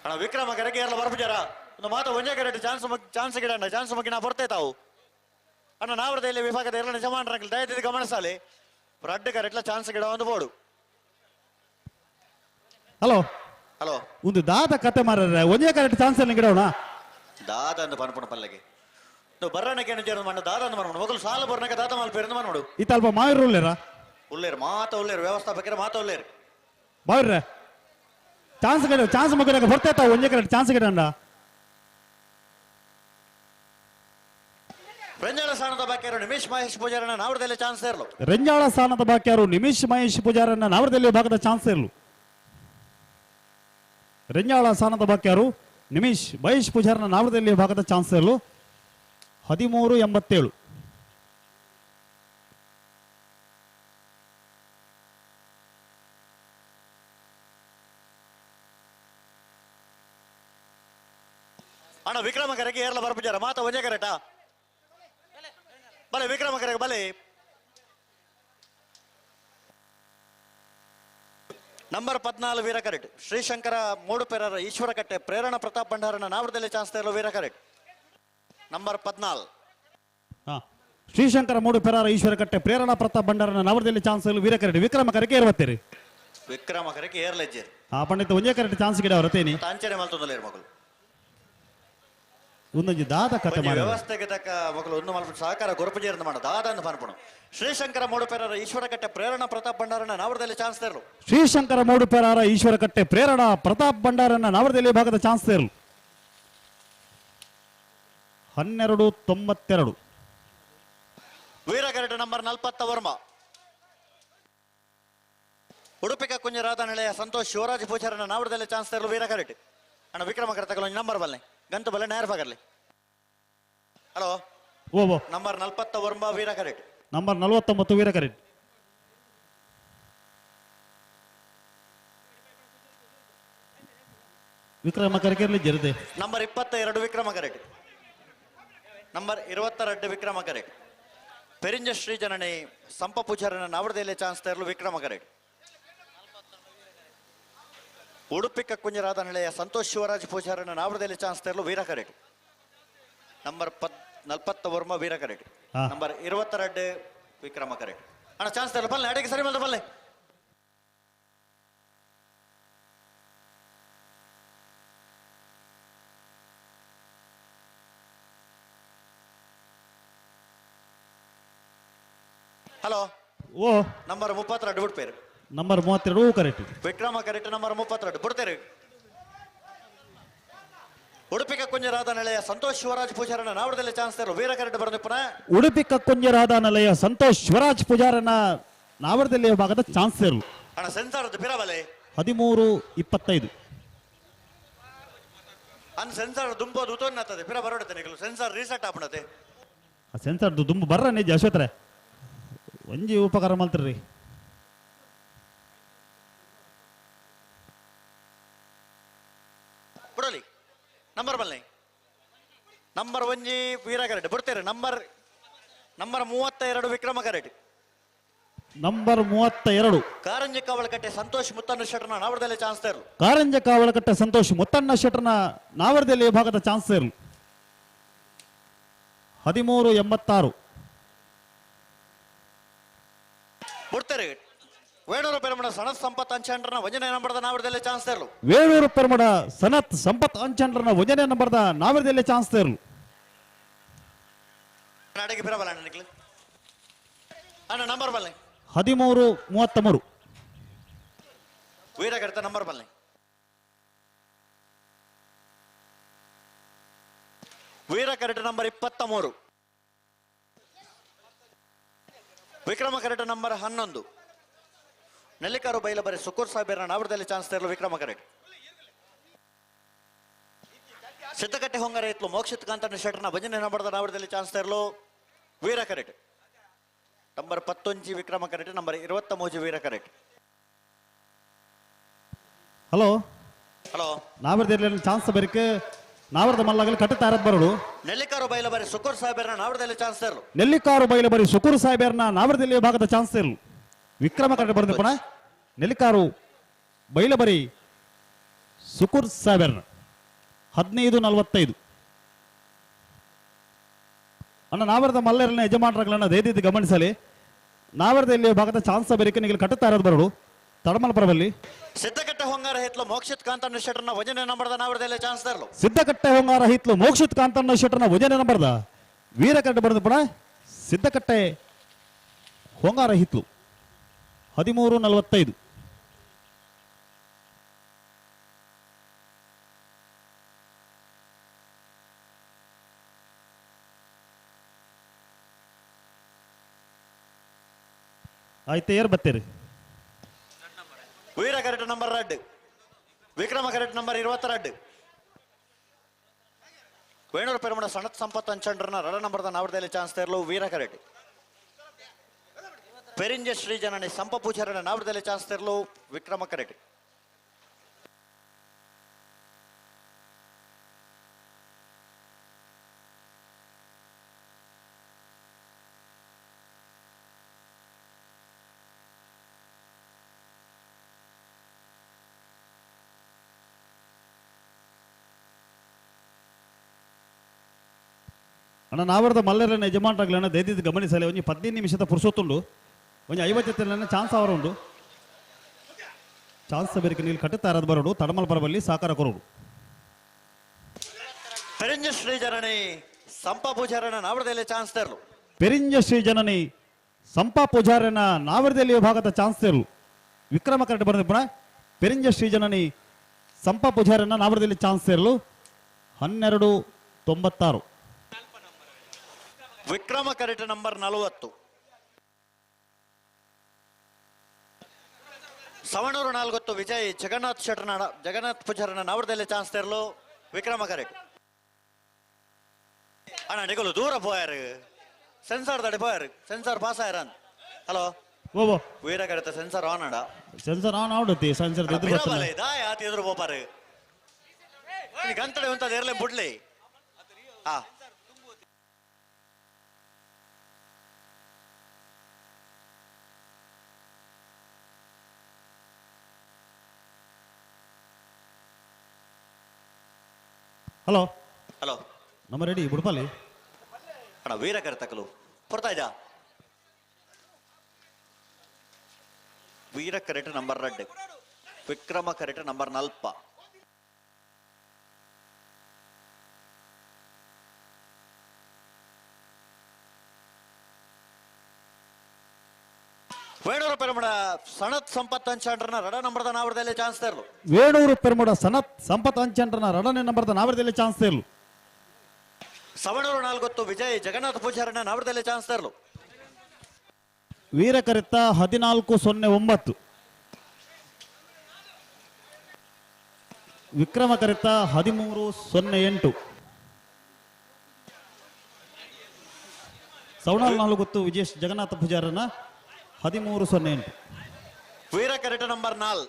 ಅಣ್ಣ ವಿಕ್ರಮ ಕರೆಗೆ ಏರ್ಲ ಬರ್ಪುಜಾರ ಒಂದು ಮಾತು ಒಂಜೆ ಕರೆಕ್ಟ್ ಚಾನ್ಸ್ ಗಿಡ ಚಾನ್ಸ್ ಮಗ್ಗಿ ನಾ ಬರ್ತೆ ತಾವು ಅಣ್ಣ ನಾವಡದಲ್ಲಿ ವಿಭಾಗದ ಎಲ್ಲ ಜಮಾನರಂಗಲ್ ದಯವಿಟ್ಟು ಗಮನಿಸಲಿ ರಡ್ಡು ಕರೆಕ್ಟ್ಲ ಚಾನ್ಸ್ ಗಿಡ ಒಂದು ಬೋಡು ಹಲೋ ಹಲೋ ಒಂದು ದಾದ ಕತೆ ಮಾರ್ರೆ ಒಂದೇ ಕರೆಕ್ಟ್ ಚಾನ್ಸ್ ಎಲ್ಲ ಗಿಡವಣ ದಾದ ಅಂದು ಪನ್ಪುಣ ಪಲ್ಲಗೆ ಬರ್ರಣಕ್ಕೆ ಏನು ಜೇರು ಮಣ್ಣ ದಾದ ಅಂದು ಮಾಡ್ಕೊಂಡು ಮೊದಲು ಸಾಲ ಬರ್ನಕ್ಕೆ ದಾದ ಮಲ್ಪೇರಿಂದ ಮಾಡ್ಬಿಡು ಈತ ಅಲ್ಪ ಮಾವಿರ ಉಳ್ಳೇರ ಉಳ್ಳೇರು ಮಾತ ಉಳ್ಳೇರು ವ್ಯವಸ್ಥಾಪಕರ ಮಾತ ಉಳ್ಳೇರು ಮಾವಿರ್ರೆ ಚಾನ್ಸ್ ಮಗನಾಗ ಬರ್ತಾ ಒಂದೇ ಕರೆಕ್ಟ್ ಚಾನ್ಸ್ ಗಿಡ ರಂಜಾಳ ಸ್ಥಾನದ ಬಾಕಿಯರು ನಿಮೇಶ್ ಮಹೇಶ್ ಪೂಜಾರನ ನಾವಡದಲ್ಲಿ ಚಾನ್ಸ್ ಇರಲು ರಂಜಾಳ ಸ್ಥಾನದ ಬಾಕಿಯರು ನಿಮೇಶ್ ಮಹೇಶ್ ಪೂಜಾರನ್ನ ನಾವಡದಲ್ಲಿ ಭಾಗದ ಚಾನ್ಸ್ ಇರಲು ರಂಜಾಳ ಸ್ಥಾನದ ಬಾಕಿಯರು ನಿಮೇಶ್ ಮಹೇಶ್ ಪೂಜಾರನ ನಾವಡದಲ್ಲಿ ಭಾಗದ ಚಾನ್ಸ್ ಇರಲು 13-87 ಅಣ್ಣ ವಿಕ್ರಮ ಕರೆಗೆ ಏರ್ಲ ಬರ್ಪುಜಾರ ಮಾತ ಒಂಜೆ ಕರೆಕ್ಟಾ ಬಲೆ ವಿಕ್ರಮ ಕರೆಗೆ ಬಲೆ ನಂಬರ್ 14 ವೀರ ಕರೆಕ್ಟ್ ಶ್ರೀಶಂಕರ ಮೂಡುಪೆರರ ಈಶ್ವರ ಕಟ್ಟೆ ಪ್ರೇರಣಾ ಪ್ರತಾಪ್ ಭಂಡಾರನ ನಾವಡದಲ್ಲಿ ಚಾನ್ಸ್ ತರಲು ವೀರ ಕರೆಕ್ಟ್ ನಂಬರ್ 14 ಶ್ರೀಶಂಕರ ಮೂಡು ಪೆರಾರ ಈಶ್ವರ ಕಟ್ಟೆ ಪ್ರೇರಣಾ ಪ್ರತಾಪ್ ಭಂಡಾರನ ನವರದಲ್ಲಿ ಚಾನ್ಸ್ ವಿರ ಕರೆಕ್ಟ್ ವಿಕ್ರಮ ಕರೆಗೆ ಏರ್ವತ್ತೀರಿ ವಿಕ್ರಮ ಕರೆಗೆ ಏರ್ಲೆಜ್ಜೇರಿ ಪಂಡಿತ ಒಂದೇ ಕರೆಕ್ಟ್ ಚಾನ್ಸ್ ಗಿಡ ಅವರತೇನಿ ಅಂಚನೆ ಮಲ್ತೊಂದಲೇರು ಮಗಳು ಒಂದೊಂದು ದಾದ ಕತೆ ಮಾಡಿ ವ್ಯವಸ್ಥೆಗೆ ತಕ್ಕ ಮಗಳು ಒಂದು ಮಲ್ಪಟ್ಟು ಸಹಕಾರ ಗೊರಪಜೇರಿಂದ ಮಾಡ ದಾದ ಅಂತ ಪನ್ಪುಣ ಶ್ರೀಶಂಕರ ಮೂಡುಪೆರರ ಈಶ್ವರ ಕಟ್ಟೆ ಪ್ರೇರಣಾ ಪ್ರತಾಪ್ ಭಂಡಾರನ ನಾವರದಲ್ಲಿ ಚಾನ್ಸ್ ತರಲು ಶ್ರೀಶಂಕರ ಮೂಡು ಪೆರಾರ ಈಶ್ವರ ಕಟ್ಟೆ ಪ್ರೇರಣಾ ಪ್ರತಾಪ್ ಭಂಡಾರನ ನಾವರದಲ್ಲಿ ಭಾಗದ ಚಾನ್ಸ್ ತರಲು 12-92 ವೀರ ಕರೆಕ್ಟ್ ನಂಬರ್ 40 ವರ್ಮ ಉಡುಪಿಕ ಕುಂಜರಾದ ನೆಲೆಯ ಸಂತೋಷ್ ಶಿವರಾಜ್ ಪೂಜಾರನ ನಾವರದಲ್ಲಿ ಚಾನ್ಸ್ ತರಲು ವೀರ ಕರೆಕ್ಟ್ ಅಣ್ಣ ವಿಕ್ರಮ ಕರೆ ತಗೊಳ್ಳಿ ನಂಬರ್ ಬಲ್ಲೆ ಗಂತು ಬಲ್ಲೆ ನೇರ ಬಗರ್ಲಿ ಹಲೋ ಓ ನಂಬರ್ 40 ವರ್ಮ Veera correct number 49 Veera correct Vikrama ಕರೆಕೆರ್ಲಿ ಜರದೆ number 22 Vikrama correct number 22 Vikrama correct Perinje Shri Janani ಸಂಪ ಪೂಜಾರನ ನಾವರದಲ್ಲಿ ಚಾನ್ಸ್ ತರಲು ವಿಕ್ರಮ ಕರೆಕ್ಟ್ ಉಡುಪಿಕ ಕುಂಜರಾದ ನೆಲೆಯ ಸಂತೋಷ್ ಶಿವರಾಜ್ ಪೂಜಾರನ ನಾವರದಲ್ಲಿ ಚಾನ್ಸ್ ತರಲು ವೀರ ಕರೆಕ್ಟ್ ನಂಬರ್ 40 ವರ್ಮ Veera correct number 22 Vikrama correct ಅಣ್ಣ ಚಾನ್ಸ್ ತರಲು ಬಲ್ಲೆ ಅಡಿಗೆ ಸರಿ ಮಲ್ದ ಬಲ್ಲೆ ಹಲೋ ಓ number 32 ಬಿಡ್ಪೇರು number 32 correct Vikrama correct number 32 ಬಿಡ್ತೇರು ಉಡುಪಿ ಕಕ್ಕುಂಜರಾದ ನೆಲೆಯ ಸಂತೋಷ್ ಶಿವರಾಜ್ ಪೂಜಾರನ ನಾವಡದಲ್ಲಿ ಚಾನ್ಸ್ ತರು ವೀರ ಕರೆಕ್ಟ್ ಬರೆದಿಪ್ಪನ ಉಡುಪಿ ಕಕ್ಕುಂಜರಾದ ನೆಲೆಯ ಸಂತೋಷ್ ಶಿವರಾಜ್ ಪೂಜಾರನ ನಾವರದಲ್ಲಿ ಭಾಗದ ಚಾನ್ಸ್ ಇರಲು ಅಣ್ಣ ಸೆನ್ಸಾರ್ ಪಿರಬಲೆ 13:25 ಅನ್ ಸೆನ್ಸಾರ್ ದುಂಬೋದು ಉತೋನ್ನತ್ತದೆ ಪಿರ ಬರೋಡತೆ ನಿಗಲು ಸೆನ್ಸಾರ್ ರೀಸೆಟ್ ಆಪಣತೆ ಆ ಸೆನ್ಸರ್ದು ದುಂಬು ಬರ್ರ ನಿಜ ಅಶ್ವತ್ರೆ ಒಂಜಿ ಉಪಕಾರ ಮಾಡ್ತೀರಿ ಬಿಡಲಿ ನಂಬರ್ ಬಲ್ಲೆ ನಂಬರ್ 1 ವೀರ ಕರೆಕ್ಟ್ ಬಿಡ್ತೇವೆ ನಂಬರ್ 32 ವಿಕ್ರಮ ಕರೆಕ್ಟ್ ನಂಬರ್ 32 ಕಾರಂಜಿ ಕಾವಳಕಟ್ಟೆ ಸಂತೋಷ್ ಮುತ್ತಣ್ಣ ಶೆಟ್ಟರ್ನ ನಾವಡದಲ್ಲಿ ಚಾನ್ಸ್ ತರು ಕಾರಂಜ ಕಾವಳಕಟ್ಟೆ ಸಂತೋಷ್ ಮುತ್ತಣ್ಣ ಶೆಟ್ಟರ್ನ ನಾವರದಲ್ಲಿ ಭಾಗದ ಚಾನ್ಸ್ ಇರಲು 13:86 ಬಿಡ್ತೇವೆ ವೇಣೂರು ಪೆರಮಣ ಸನತ್ ಸಂಪತ್ ಅಂಚಂಡ್ರನ ವಂಜನೆ ನಂಬರ್ದ ನಾವಡದಲ್ಲಿ ಚಾನ್ಸ್ ತರಲು ವೇಳೂರು ಪೆರಮಡ ಸನತ್ ಸಂಪತ್ ಅಂಚಂಡ್ರನ ಒಂದನೇ ನಂಬರ್ದ ನಾವರದಲ್ಲಿ ಚಾನ್ಸ್ ಇರಲು ಅಡಗಿ ಪಿರಬಲ್ಲ ಅಣ್ಣ ನಿಕ್ಲು ಅಣ್ಣ ನಂಬರ್ ಬಲ್ಲೆ 13:33 ವೀರ ಕರೆಕ್ಟ್ ನಂಬರ್ ಬಲ್ಲೆ Veera correct number 23 Vikrama correct number 11 Nellikaru ಬೈಲಬರಿ ಸುಕೂರ್ ಸಾಹೇಬರ ನಾವಡದಲ್ಲಿ ಚಾನ್ಸ್ ತರಲು ವಿಕ್ರಮ ಕರೆಕ್ಟ್ ಸಿದ್ದಕಟ್ಟೆ ಹೊಂಗರ ಇತ್ಲು ಮೋಕ್ಷಿತ್ ಕಾಂತಣ್ಣ ಶೆಟ್ಟರ್ನ ಭಜನೆ ನಂಬರ್ದ ನಾವಡದಲ್ಲಿ ಚಾನ್ಸ್ ತರಲು ವೀರ correct number 11 Vikrama correct number 23 Veera correct hello hello ನಾವರದಲ್ಲಿ ಚಾನ್ಸ್ ಬರಿಕೆ ನಾವರದ ಮಲ್ಲಗಲ್ಲಿ ಕಟ್ಟುತ್ತಾ ಇರೋದು ಬರೋಡು ನೆಲ್ಲಿಕಾರು ಬೈಲಬರಿ ಸುಕೂರ್ ಸಾಹೇಬರ ನಾವಡದಲ್ಲಿ ಚಾನ್ಸ್ ತರಲು ನೆಲ್ಲಿಕಾರು ಬೈಲ ಬರಿ ಸುಕೂರು ಸಾಹೇಬರ್ನ ನಾವರದಲ್ಲಿ ಭಾಗದ ಚಾನ್ಸ್ ಇರಲು ವಿಕ್ರಮ ಕರೆಕ್ಟ್ ಬರೆದ ಪುನಃ ನೆಲ್ಲಿಕಾರು ಬೈಲಬರಿ ಸುಕೂರ್ ಸಾಹೇಬರ್ನ 15:45 ಅಣ್ಣ ನಾವರದ ಮಲ್ಲರನ್ನ ಯಜಮಾನರುಗಳನ್ನ ದಯವಿಟ್ಟು ಗಮನಿಸಲಿ ನಾವರದಲ್ಲಿ ಭಾಗದ ಚಾನ್ಸ್ ಬರಿಕೆ ನಿಗಲು ಕಟ್ಟುತ್ತಾ ಇರೋದು ಬರೋಡು ತಡಮಲ ಪರಬಲ್ಲಿ ಸಿದ್ದಕಟ್ಟೆ ಹೊಂಗಾರ ಹಿತ್ಲು ಮೋಕ್ಷಿತ್ ಕಾಂತಣ್ಣ ಶೆಟ್ಟರ್ನ ಭಜನೆ ನಂಬರ್ದ ನಾವಡದಲ್ಲಿ ಚಾನ್ಸ್ ತರಲು ಸಿದ್ದಕಟ್ಟೆ ಹೊಂಗಾರ ಹಿತ್ಲು ಮೋಕ್ಷಿತ್ ಕಾಂತಣ್ಣ ಶೆಟ್ಟರ್ನ ಭಜನೆ ನಂಬರ್ದ ವೀರ ಕರೆಕ್ಟ್ ಬರೆದ ಪುನಃ ಸಿದ್ದಕಟ್ಟೆ ಹೊಂಗಾರ ಹಿತ್ಲು 13:45 ಆಯ್ತು ಏರ್ ಬತ್ತೀರಿ Veera correct number 2 Vikrama correct number 22 Venur ಪೆರಮಣ ಸನತ್ ಸಂಪತ್ ಅಂಚಂಡ್ರನ ರಡ ನಂಬರ್ದ ನಾವಡದಲ್ಲಿ ಚಾನ್ಸ್ ತರಲು ವೀರ ಕರೆಕ್ಟ್ ಪೆರಿಂಜ ಶ್ರೀ ಜನನಿ ಸಂಪ ಪೂಜಾರನ ನಾವಡದಲ್ಲಿ ಚಾನ್ಸ್ ತರಲು ವಿಕ್ರಮ ಕರೆಕ್ಟ್ ಅಣ್ಣ ನಾವರದ ಮಲ್ಲರನ್ನ ಯಜಮಾನರುಗಳನ್ನ ದಯವಿಟ್ಟು ಗಮನಿಸಲಿ ಒಂಜಿ 15 ನಿಮಿಷದ ಪುರುಸೊತ್ತುಂಡು ಒಂಜಿ 50 ಎತ್ತಲನ್ನ ಚಾನ್ಸ್ ಅವರ ಉಂಡು ಚಾನ್ಸ್ ಬೇರೆ ನೀರು ಕಟ್ಟುತ್ತಾ ಇರೋದು ಬರೋಡು ತಡಮಲ್ ಪರಬಲ್ಲಿ ಸಾಕಾರ ಕೊರೋಡು ಪೆರಿಂಜ ಶ್ರೀ ಜನನಿ ಸಂಪ ಪೂಜಾರನ ನಾವಡದಲ್ಲಿ ಚಾನ್ಸ್ ತರಲು ಪೆರಿಂಜ ಶ್ರೀ ಜನನಿ ಸಂಪ ಪೂಜಾರನ ನಾವರದಲ್ಲಿ ಭಾಗದ ಚಾನ್ಸ್ ತರಲು ವಿಕ್ರಮ ಕರೆಕ್ಟ್ ಬರೆದ ಪುನಃ ಪೆರಿಂಜ ಶ್ರೀ ಜನನಿ ಸಂಪ ಪೂಜಾರನ ನಾವರದಲ್ಲಿ ಚಾನ್ಸ್ ತರಲು 12:96 ವಿಕ್ರಮ ಕರೆಕ್ಟ್ ನಂಬರ್ 40 ಸವಣೂರು 40 ವಿಜಯ್ ಜಗನ್ನಾಥ್ ಪೂಜಾರನ ನಾವಡದಲ್ಲಿ ಚಾನ್ಸ್ ತರಲು ವಿಕ್ರಮ ಕರೆಕ್ಟ್ ಅಣ್ಣ ನಿಗಲು ದೂರ ಪೋಯಾರು ಸೆನ್ಸಾರ್ ತಡೆ ಪೋಯಾರು ಸೆನ್ಸಾರ್ ಪಾಸ್ ಆಯ್ರನ್ ಹಲೋ ಓ ವೀರ ಕರೆಕ್ಟ್ ಸೆನ್ಸಾರ್ ಆನ್ ಅಡ ಸೆನ್ಸರ್ ಆನ್ ಆಡುತ್ತೆ ಸೆನ್ಸರ್ ದಾಯ ಆತ ಎದುರು ಪೋಪಾರು ಗಂತಡೆ ಉಂಟದ ಇರಲೇ ಬಿಡ್ಲಿ ಹಾ ಹಲೋ ಹಲೋ ನಮ್ಮ ರೆಡಿ ಬುಡ್ಪಲ್ಲಿ ಅಣ್ಣ ವೀರ ಕರೆತಕಲು ಬರ್ತಾ ಇದ್ದ Veera correct number 2 Vikrama correct number 40 Venur ಪೆರಮಡ ಸಣತ್ ಸಂಪತ್ ಅಂಚಾಂಡ್ರನ ರಡ ನಂಬರ್ದ ನಾವರದಲ್ಲಿ ಚಾನ್ಸ್ ತೇರ್ಲು ವೇಣೂರು ಪೆರ್ಮುಡ ಸನತ್ ಸಂಪತ್ ಅಂಚಂಡ್ರನ ರಡನೆ ನಂಬರ್ದ ನಾವರದಲ್ಲಿ ಚಾನ್ಸ್ ತೇರ್ಲು ಸವಣೂರು ನಾಲ್ಗೊತ್ತು ವಿಜಯ್ ಜಗನ್ನಾಥ ಪೂಜಾರನ ನಾವರದಲ್ಲಿ ಚಾನ್ಸ್ ತೇರ್ಲು ವೀರಕರಿತ 1409 ವಿಕ್ರಮಕರಿತ 1308 ಸವಣಾಲ್ ನಾಲ್ಗೊತ್ತು ವಿಜೇಶ್ ಜಗನ್ನಾಥ ಪೂಜಾರನ 1308 ವೀರಕರಿಟ ನಂಬರ್ 4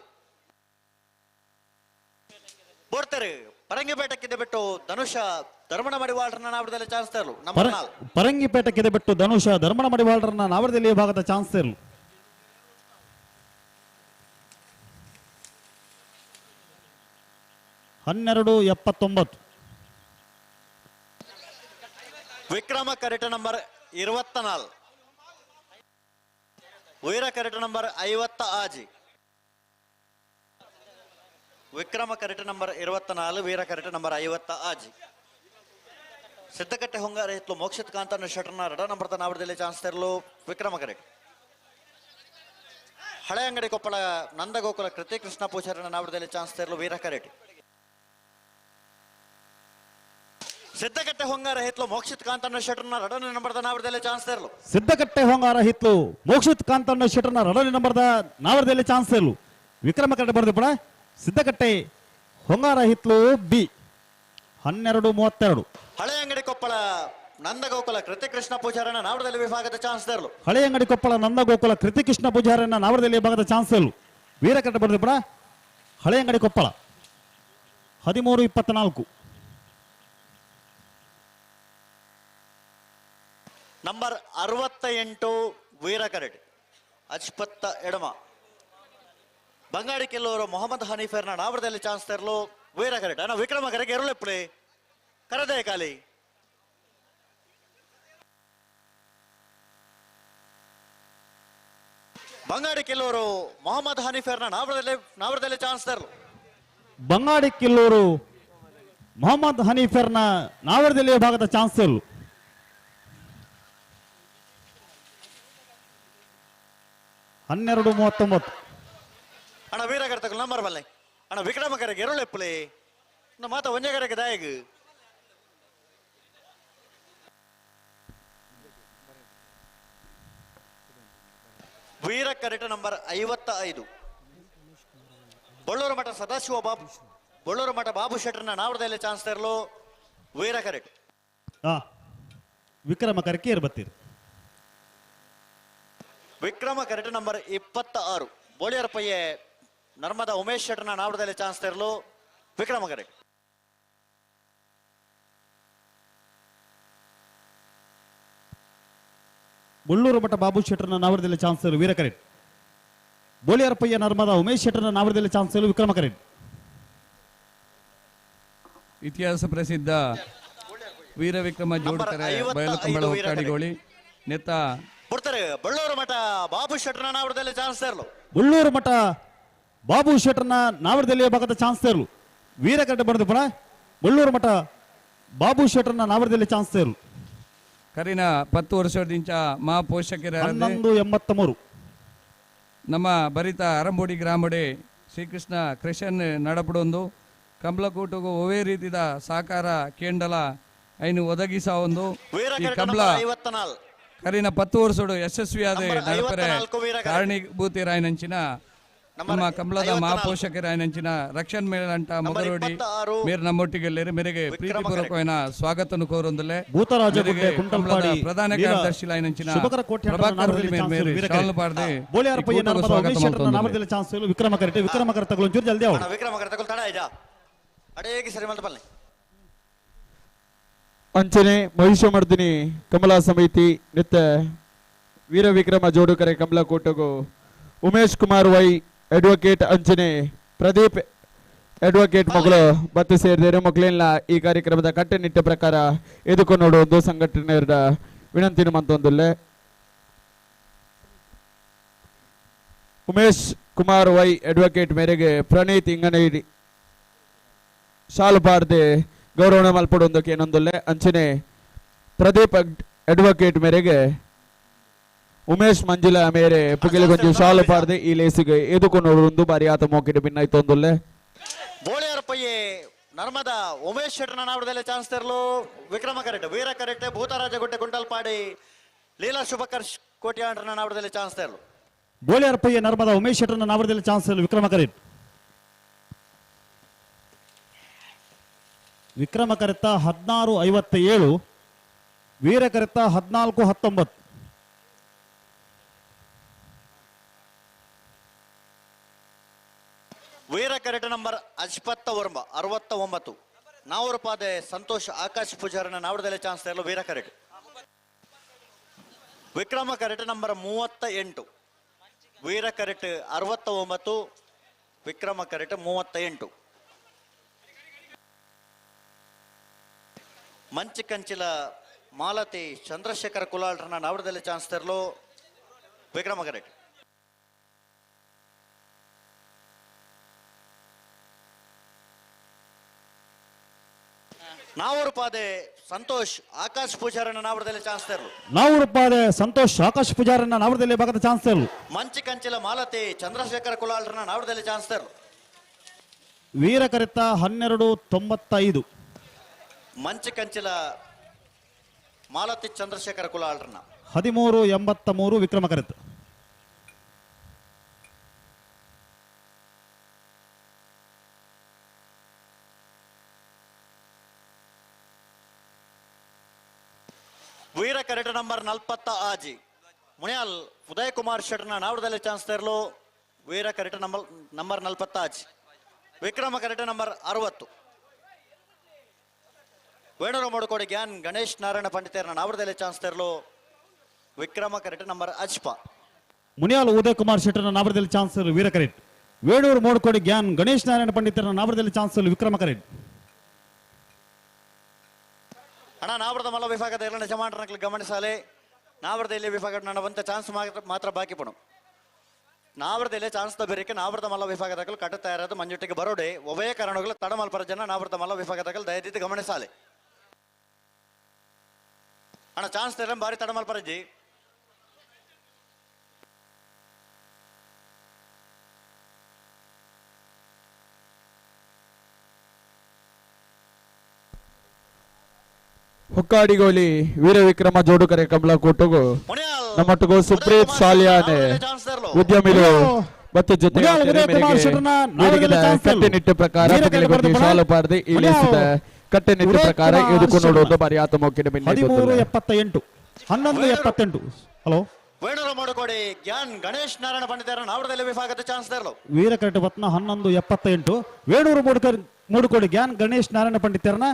ಬೋಡ್ತಾರೆ ಪರಂಗಿಪೇಟಕ್ಕಿದೆ ಬಿಟ್ಟು ಧನುಷ ಧರ್ಮಣ ಮಡಿವಾಳರನ್ನ ನಾವರದಲ್ಲಿ ಚಾನ್ಸ್ ತೇರ್ಲು ನಂಬರ್ 4 ಪರಂಗಿಪೇಟಕ್ಕಿದೆ ಬಿಟ್ಟು ಧನುಷ ಧರ್ಮಣ ಮಡಿವಾಳರನ್ನ ನಾವರದಲ್ಲಿ ಭಾಗದ ಚಾನ್ಸ್ ತೇರ್ಲು 1279 ವಿಕ್ರಮ ಕರಿಟ ನಂಬರ್ 24 ವೀರ ಕರಿಟ ನಂಬರ್ 50 ಆಜಿ ವಿಕ್ರಮ ಕರಿಟ ನಂಬರ್ 24 ವೀರ ಕರಿಟ ನಂಬರ್ 50 ಆಜಿ ಸಿದ್ದಕಟ್ಟೆ ಹೊಂಗಾರ ಹಿತ್ಲು ಮೋಕ್ಷಿತ್ ಕಾಂತನ ಶಟರ್ನ ರಡ ನಂಬರ್ದ ನಾವರದಲ್ಲಿ ಚಾನ್ಸ್ ತರಲು ವಿಕ್ರಮ ಕರಿಟ್ ಹಳೆ ಅಂಗಡಿ ಕೊಪ್ಪಳ ನಂದಗೋಕುಲ ಕೃತಿ ಕೃಷ್ಣ ಪೂಜಾರನ ನಾವರದಲ್ಲಿ ಚಾನ್ಸ್ ತರಲು ವೀರ ಕರಿಟ್ ಸಿದ್ದಕಟ್ಟೆ ಹೊಂಗಾರ ಹಿತ್ಲು ಮೋಕ್ಷಿತ್ ಕಾಂತನ ಶಟರ್ನ ರಡನೆ ನಂಬರ್ದ ನಾವರದಲ್ಲಿ ಚಾನ್ಸ್ ತರಲು ಸಿದ್ದಕಟ್ಟೆ ಹೊಂಗಾರ ಹಿತ್ಲು ಮೋಕ್ಷಿತ್ ಕಾಂತನ ಶಟರ್ನ ರಡನೆ ನಂಬರ್ದ ನಾವರದಲ್ಲಿ ಚಾನ್ಸ್ ತೇರ್ಲು ವಿಕ್ರಮ ಕಟ್ಟೆ ಬರೆದು ಪಡ ಸಿದ್ದಕಟ್ಟೆ ಹೊಂಗಾರ ಹಿತ್ಲು ಬಿ 1232 ಹಳೆ ಅಂಗಡಿ ಕೊಪ್ಪಳ ನಂದಗೋಕುಲ ಕೃತಿ ಕೃಷ್ಣ ಪೂಜಾರನ ನಾವರದಲ್ಲಿ ವಿಭಾಗದ ಚಾನ್ಸ್ ತರಲು ಹಳೆ ಅಂಗಡಿ ಕೊಪ್ಪಳ ನಂದಗೋಕುಲ ಕೃತಿ ಕೃಷ್ಣ ಪೂಜಾರನ್ನ ನಾವರದಲ್ಲಿ ಭಾಗದ ಚಾನ್ಸ್ ತೇರ್ಲು ವೀರಕಟ್ಟೆ ಬರೆದು ಪಡ ಹಳೆ ಅಂಗಡಿ ಕೊಪ್ಪಳ 1324 ನಂಬರ್ 68 ವೀರ ಕರೆಟ್ ಅಜ್ಪತ್ತ ಎಡಮ ಬಂಗಾಡಿ ಕೆಲ್ಲೂರು ಮೊಹಮ್ಮದ್ ಹನೀಫರ್ನ ನಾವರದಲ್ಲಿ ಚಾನ್ಸ್ ತರಲು ವೀರ ಕರೆಟ್ ಅಣ್ಣ ವಿಕ್ರಮ ಕರೆಗೆ ಎರಳೆಪ್ಪಳೆ ಕರದೆ ಕಾಲಿ ಬಂಗಾಡಿ ಕೆಲ್ಲೂರು ಮೊಹಮ್ಮದ್ ಹನೀಫರ್ನ ನಾವರದಲ್ಲಿ ಚಾನ್ಸ್ ತರಲು ಬಂಗಾಡಿ ಕಿಲ್ಲೂರು ಮೊಹಮ್ಮದ್ ಹನೀಫರ್ನ ನಾವರದಲ್ಲಿ ಭಾಗದ ಚಾನ್ಸ್ ತೇರ್ಲು 1239 ಅಣ್ಣ ವೀರ ಕರೆತಗಳು ನಂಬರ್ ಬಲ್ಲೆ ಅಣ್ಣ ವಿಕ್ರಮ ಕರೆಗೆ ಎರಳೆಪ್ಪಳೆ ಮಾತ ಒಂಜೆ ಕರೆಗೆ ದಾಯಗ್ ವೀರ ಕರೆಟ ನಂಬರ್ 55 ಬಳ್ಳೂರು ಮಠ ಸದಾಶಿವ ಬಾಬು ಬಳ್ಳೂರು ಮಠ ಬಾಬು ಶೆಟ್ಟರ್ನ ನಾವರದಲ್ಲಿ ಚಾನ್ಸ್ ತರಲು ವೀರ ಕರೆಟ್ ವಿಕ್ರಮ ಕರಕೆ ಇರ್ಬತ್ತೀರಿ ವಿಕ್ರಮ ಕರೆಟ್ ನಂಬರ್ 26 ಬೋಳಿಯರ ಪಯ್ಯೆ ನರ್ಮದಾ ಉಮೇಶ್ ಶೆಟ್ಟರ್ನ ನಾವರದಲ್ಲಿ ಚಾನ್ಸ್ ತರಲು ವಿಕ್ರಮ ಕರೆಟ್ ಬಳ್ಳೂರು ಮಠ ಬಾಬು ಶೆಟ್ಟರ್ನ ನಾವರದಲ್ಲಿ ಚಾನ್ಸ್ ತೇರ್ಲು ವೀರ ಕರೆಟ್ ಬೋಳಿಯರಪ್ಪಯ್ಯ ನರ್ಮದಾ ಉಮೇಶ್ ಶೆಟ್ಟರ್ನ ನಾವರದಲ್ಲಿ ಚಾನ್ಸ್ ತೇರ್ಲು ವಿಕ್ರಮ ಕರೆಟ್ ಇತಿಹಾಸ ಪ್ರಸಿದ್ಧ ವೀರ ವಿಕ್ರಮ ಜೋಡ್ಕರೆ ಬಯಲು ಕಂಬಳ ಒಕ್ಕಾಡಿಗೋಳಿ ನೆತ್ತ ಬರ್ತಾರೆ ಬಳ್ಳೂರು ಮಠ ಬಾಬು ಶೆಟ್ಟರ್ನ ನಾವರದಲ್ಲಿ ಚಾನ್ಸ್ ತರಲು ಬಳ್ಳೂರು ಮಠ ಬಾಬು ಶೆಟ್ಟರ್ನ ನಾವರದಲ್ಲಿ ಭಾಗದ ಚಾನ್ಸ್ ತೇರ್ಲು ವೀರ ಕರೆಟ್ ಬರೆದು ಪಡ ಬಳ್ಳೂರು ಮಠ ಬಾಬು ಶೆಟ್ಟರ್ನ ನಾವರದಲ್ಲಿ ಚಾನ್ಸ್ ತೇರ್ಲು ಕರಿನ 10 ವರ್ಷದಿಂದ ಮಾ ಪೋಷಕರ 1183 ನಮ್ಮ ಭರಿತ ಅರಂಬೋಡಿ ಗ್ರಾಮಡೆ ಶ್ರೀಕೃಷ್ಣ ಕ್ರಿಶನ್ ನಡಪಡೊಂದು ಕಂಬಳಕೂಟಗೂ ಒವೇ ರೀತಿದ ಸಹಕಾರ ಕೇಂಡಲ ಐನು ಒದಗಿಸ ಒಂದು ಈ ಕಂಬಳ ಕರಿನ 10 ವರ್ಷಡು ಯಶಸ್ವಿಯಾದ ನಡಪರೆ ಕಾರಣೀಭೂತಿರಾಯನಂಚಿನ ನಮ್ಮ ಕಂಬಳದ ಮಹಾಪೋಷಕರಾಯನಂಚಿನ ರಕ್ಷಣ್ ಮೇಳಂಟ ಮೊಗರೋಡಿ ಮೇರ್ ನಮ್ಮೊಟ್ಟಿಗೆಲ್ಲರಿ ಮೇರೆಗೆ ಪ್ರೀತಿಪೂರ್ವಕమైన ಸ್ವಾಗತನು ಕೋರೊಂದಲೆ ಕಂಬಳದ ಪ್ರಧಾನ ಕಾರ್ಯದರ್ಶಿ ಲಾಯನಂಚಿನ ಪ್ರಭಾಕರ್ ಮೇರೆ ಶಾಲ್ನು ಪಾರ್ದೆ ಬೋಳಿಯರಪ್ಪಯ್ಯ ನರ್ಮದಾ ಉಮೇಶ್ ಶೆಟ್ಟರ್ನ ನಾವರದಲ್ಲಿ ಚಾನ್ಸ್ ತೇರ್ಲು ವಿಕ್ರಮ ಕರೆಟ್ ತಗೊಳ್ಳೋ ಚೂರು ಜಲ್ದಿ ಆವು ವಿಕ್ರಮ ಕರೆಟ್ ತಗೊಳ್ಳ ತಡ ಆಯ್ತಾ ಅಡೇಗಿ ಸರಿ ಮಲ್ತ ಬಲ್ಲೆ ಅಂಚನೆ ಮಹಿಷಮರ್ದಿನಿ ಕಮಲಾ ಸಮಿತಿ ನಿತ್ತ ವೀರ ವಿಕ್ರಮ ಜೋಡುಕರೆ ಕಮಲಾ ಕೋಟಗು ಉಮೇಶ್ ಕುಮಾರ್ ವೈ ಅಡ್ವೊಕೇಟ್ ಅಂಚನೆ ಪ್ರದೀಪ್ ಅಡ್ವೊಕೇಟ್ ಮಗಳು ಬತ್ತು ಸೇರಿದರೆ ಮಕ್ಕಳೆಲ್ಲ ಈ ಕಾರ್ಯಕ್ರಮದ ಕಟ್ಟುನಿಟ್ಟ ಪ್ರಕಾರ ಎದುಕೊಂಡು ನೋಡುವುದು ಸಂಘಟನೆಯರ ವಿನಂತಿನ ಮಂತೊಂದುಲ್ಲೆ ಉಮೇಶ್ ಕುಮಾರ್ ವೈ ಅಡ್ವೊಕೇಟ್ ಮೇರೆಗೆ ಪ್ರಣೀತ್ ಇಂಗನೈಡಿ ಶಾಲು ಬಾರ್ದೆ ಗೌರವ ಮಲ್ಪಡೊಂದಕ್ಕೆ ಏನೊಂದುಲ್ಲೆ ಅಂಚನೆ ಪ್ರದೀಪ್ ಅಡ್ವೊಕೇಟ್ ಮೇರೆಗೆ ಉಮೇಶ್ ಮಂಜುಲ ಮೇರೆ ಪುಗಿಲು ಕೊಂಚ ಶಾಲು ಪಾರ್ದೆ ಈ ಲೇಸಿಗೆ ಎದುಕೊಂಡು ಬಾರಿ ಆತ ಮೋಕಿಟ್ಟು ಭಿನ್ನಾಯ್ತೊಂದುಲ್ಲೆ ಬೋಳಿಯರ್ ಪಯ್ಯೆ ನರ್ಮದಾ ಉಮೇಶ್ ಶೆಟ್ಟರ್ನ ನಾವಡದಲ್ಲಿ ಚಾನ್ಸ್ ತೆರಲು ವಿಕ್ರಮ ಕರೆಕ್ಟ್ ವೀರ ಕರೆಕ್ಟ್ ಭೂತರಾಜಗುಟ್ಟೆ ಗುಂಟಲ್ಪಾಡಿ ಲೀಲಾ ಶುಭಕರ್ ಕೋಟ್ಯಾಂಡ್ರನ ನಾವಡದಲ್ಲಿ ಚಾನ್ಸ್ ತೆರಲು ಬೋಳಿಯರ್ ಪಯ್ಯ ನರ್ಮದಾ ಉಮೇಶ್ ಶೆಟ್ಟರ್ನ ನಾವಡದಲ್ಲಿ ಚಾನ್ಸ್ ವಿಕ್ರಮ ಕರೆಟ್ ವಿಕ್ರಮ ಕರೆತ 16:57 ವೀರ ಕರೆತ 14:19 ವೀರ ಕರೆಕ್ಟ್ ನಂಬರ್ 69 ನಾವೂರು ಪಾದೆ ಸಂತೋಷ್ ಆಕಾಶ್ ಪೂಜಾರನ ನಾವಡದಲ್ಲಿ ಚಾನ್ಸ್ ತೆರಲು ವೀರ correct Vikrama correct number 38 Veera correct 69 Vikrama correct 38 Manchi ಕಂಚಿಲ ಮಾಲತಿ ಚಂದ್ರಶೇಖರ ಕುಲಾಲ್ರನ್ನ ನಾವಡದಲ್ಲಿ ಚಾನ್ಸ್ ತೆರಲು ವಿಕ್ರಮ ಕರೆಕ್ಟ್ ನಾವೂರು ಪಾದೆ ಸಂತೋಷ್ ಆಕಾಶ್ ಪೂಜಾರನ ನಾವಡದಲ್ಲಿ ಚಾನ್ಸ್ ತೆರಲು ನಾವೂರು ಪಾದೆ ಸಂತೋಷ್ ಆಕಾಶ್ ಪೂಜಾರನ ನಾವಡದಲ್ಲಿ ಭಾಗದ ಚಾನ್ಸ್ ತೆರಲು ಮಂಚಿ ಕಂಚಿಲ ಮಾಲತಿ ಚಂದ್ರಶೇಖರ ಕುಲಾಲ್ರನ್ನ ನಾವಡದಲ್ಲಿ ಚಾನ್ಸ್ ತೆರಲು ವೀರ ಕರೆತ 12:95 ಮಂಚಿ ಕಂಚಿಲ ಮಾಲತಿ ಚಂದ್ರಶೇಖರ ಕುಲಾಲ್ರನ್ನ 13:83 ವಿಕ್ರಮ ಕರೆತ ವೀರ ಕರೆಕ್ಟ್ ನಂಬರ್ 40 ಆಜಿ ಮುನಿಯಾಲ್ ಉದಯ್ ಕುಮಾರ್ ಶೆಟ್ಟರ್ನ ನಾವಡದಲ್ಲಿ ಚಾನ್ಸ್ ತೆರಲು ವೀರ ಕರೆಕ್ಟ್ ನಂಬರ್ 40 ಆಜಿ ವಿಕ್ರಮ ಕರೆಕ್ಟ್ ನಂಬರ್ 60 ವೇಣೂರು ಮೂಡುಕೋಡಿ ಗ್ಯಾನ್ ಗಣೇಶ್ ನಾರಾಯಣ ಪಂಡಿತರನ್ನ ನಾವಡದಲ್ಲಿ ಚಾನ್ಸ್ ತೆರಲು ವಿಕ್ರಮ ಕರೆಕ್ಟ್ ನಂಬರ್ ಅಜ್ಪ ಮುನಿಯಾಲ್ ಉದಯ್ ಕುಮಾರ್ ಶೆಟ್ಟರ್ನ ನಾವಡದಲ್ಲಿ ಚಾನ್ಸ್ ವೀರ ಕರೆಟ್ ವೇಣೂರು ಮೂಡುಕೋಡಿ ಗ್ಯಾನ್ ಗಣೇಶ್ ನಾರಾಯಣ ಪಂಡಿತರನ್ನ ನಾವಡದಲ್ಲಿ ಚಾನ್ಸ್ ವಿಕ್ರಮ ಕರೆಟ್ ಅಣ್ಣ ನಾವಡದ ಮಲ್ಲ ವಿಭಾಗದ ಎಲ್ಲ ಯಜಮಾನರನ್ನು ಗಮನಿಸಾಲೆ ನಾವಡದ ಇಲ್ಲಿ ವಿಭಾಗ ನನ್ನವಂತ ಚಾನ್ಸ್ ಮಾತ್ರ ಬಾಕಿ ಪಡು ನಾವಡದಲ್ಲಿ ಚಾನ್ಸ್ ಬೇರೆಕ್ಕೆ ನಾವಡದ ಮಲ್ಲ ವಿಭಾಗದಾಗಲು ಕಟ್ಟುತ್ತಾ ಇರೋದು ಮಂಜುಟ್ಟಿಗೆ ಬರೋಡೆ ಒಬ್ಬೇ ಕಾರಣಗಳು ತಡಮಲ್ಪರ ಜನ ನಾವಡದ ಮಲ್ಲ ವಿಭಾಗದಾಗಲು ದಯದಿದ್ದು ಗಮನಿಸಾಲೆ ಅಣ್ಣ ಚಾನ್ಸ್ ತೆರ ಬಾರಿ ತಡಮಲ್ಪರಜ್ಜಿ ಹೊಕ್ಕಾಡಿಗೋಲಿ ವೀರ ವಿಕ್ರಮ ಜೋಡುಕರೆ ಕಮಲ ಕೊಟ್ಟುಗು ನಮ್ಮೊಟ್ಟಿಗೂ ಸುಪ್ರೀತ್ ಸಾಲಿಯಾನೆ ಉದ್ಯಮಿಗಳು ಮತ್ತು ಜೊತೆಗೆ ಕಟ್ಟುನಿಟ್ಟು ಪ್ರಕಾರ ಶಾಲು ಪಾರದೆ ಇಳಿಸಿದ ಕಟ್ಟುನಿಟ್ಟು ಪ್ರಕಾರ ಎದುಕೊಂಡು ಬಾರಿ ಆತ ಮೋಕಿನ 13:78 11:78 ಹಲೋ ವೇಣೂರು ಮೂಡುಕೋಡಿ ಗ್ಯಾನ್ ಗಣೇಶ್ ನಾರಾಯಣ ಪಂಡಿತರ ನಾವಡದಲ್ಲಿ ವಿಭಾಗದ ಚಾನ್ಸ್ ತೆರಲು ವೀರ ಕರೆಕ್ಟ್ 11:78 ವೇಣೂರು ಮೂಡುಕೋಡಿ ಗ್ಯಾನ್ ಗಣೇಶ್ ನಾರಾಯಣ ಪಂಡಿತರನ್ನ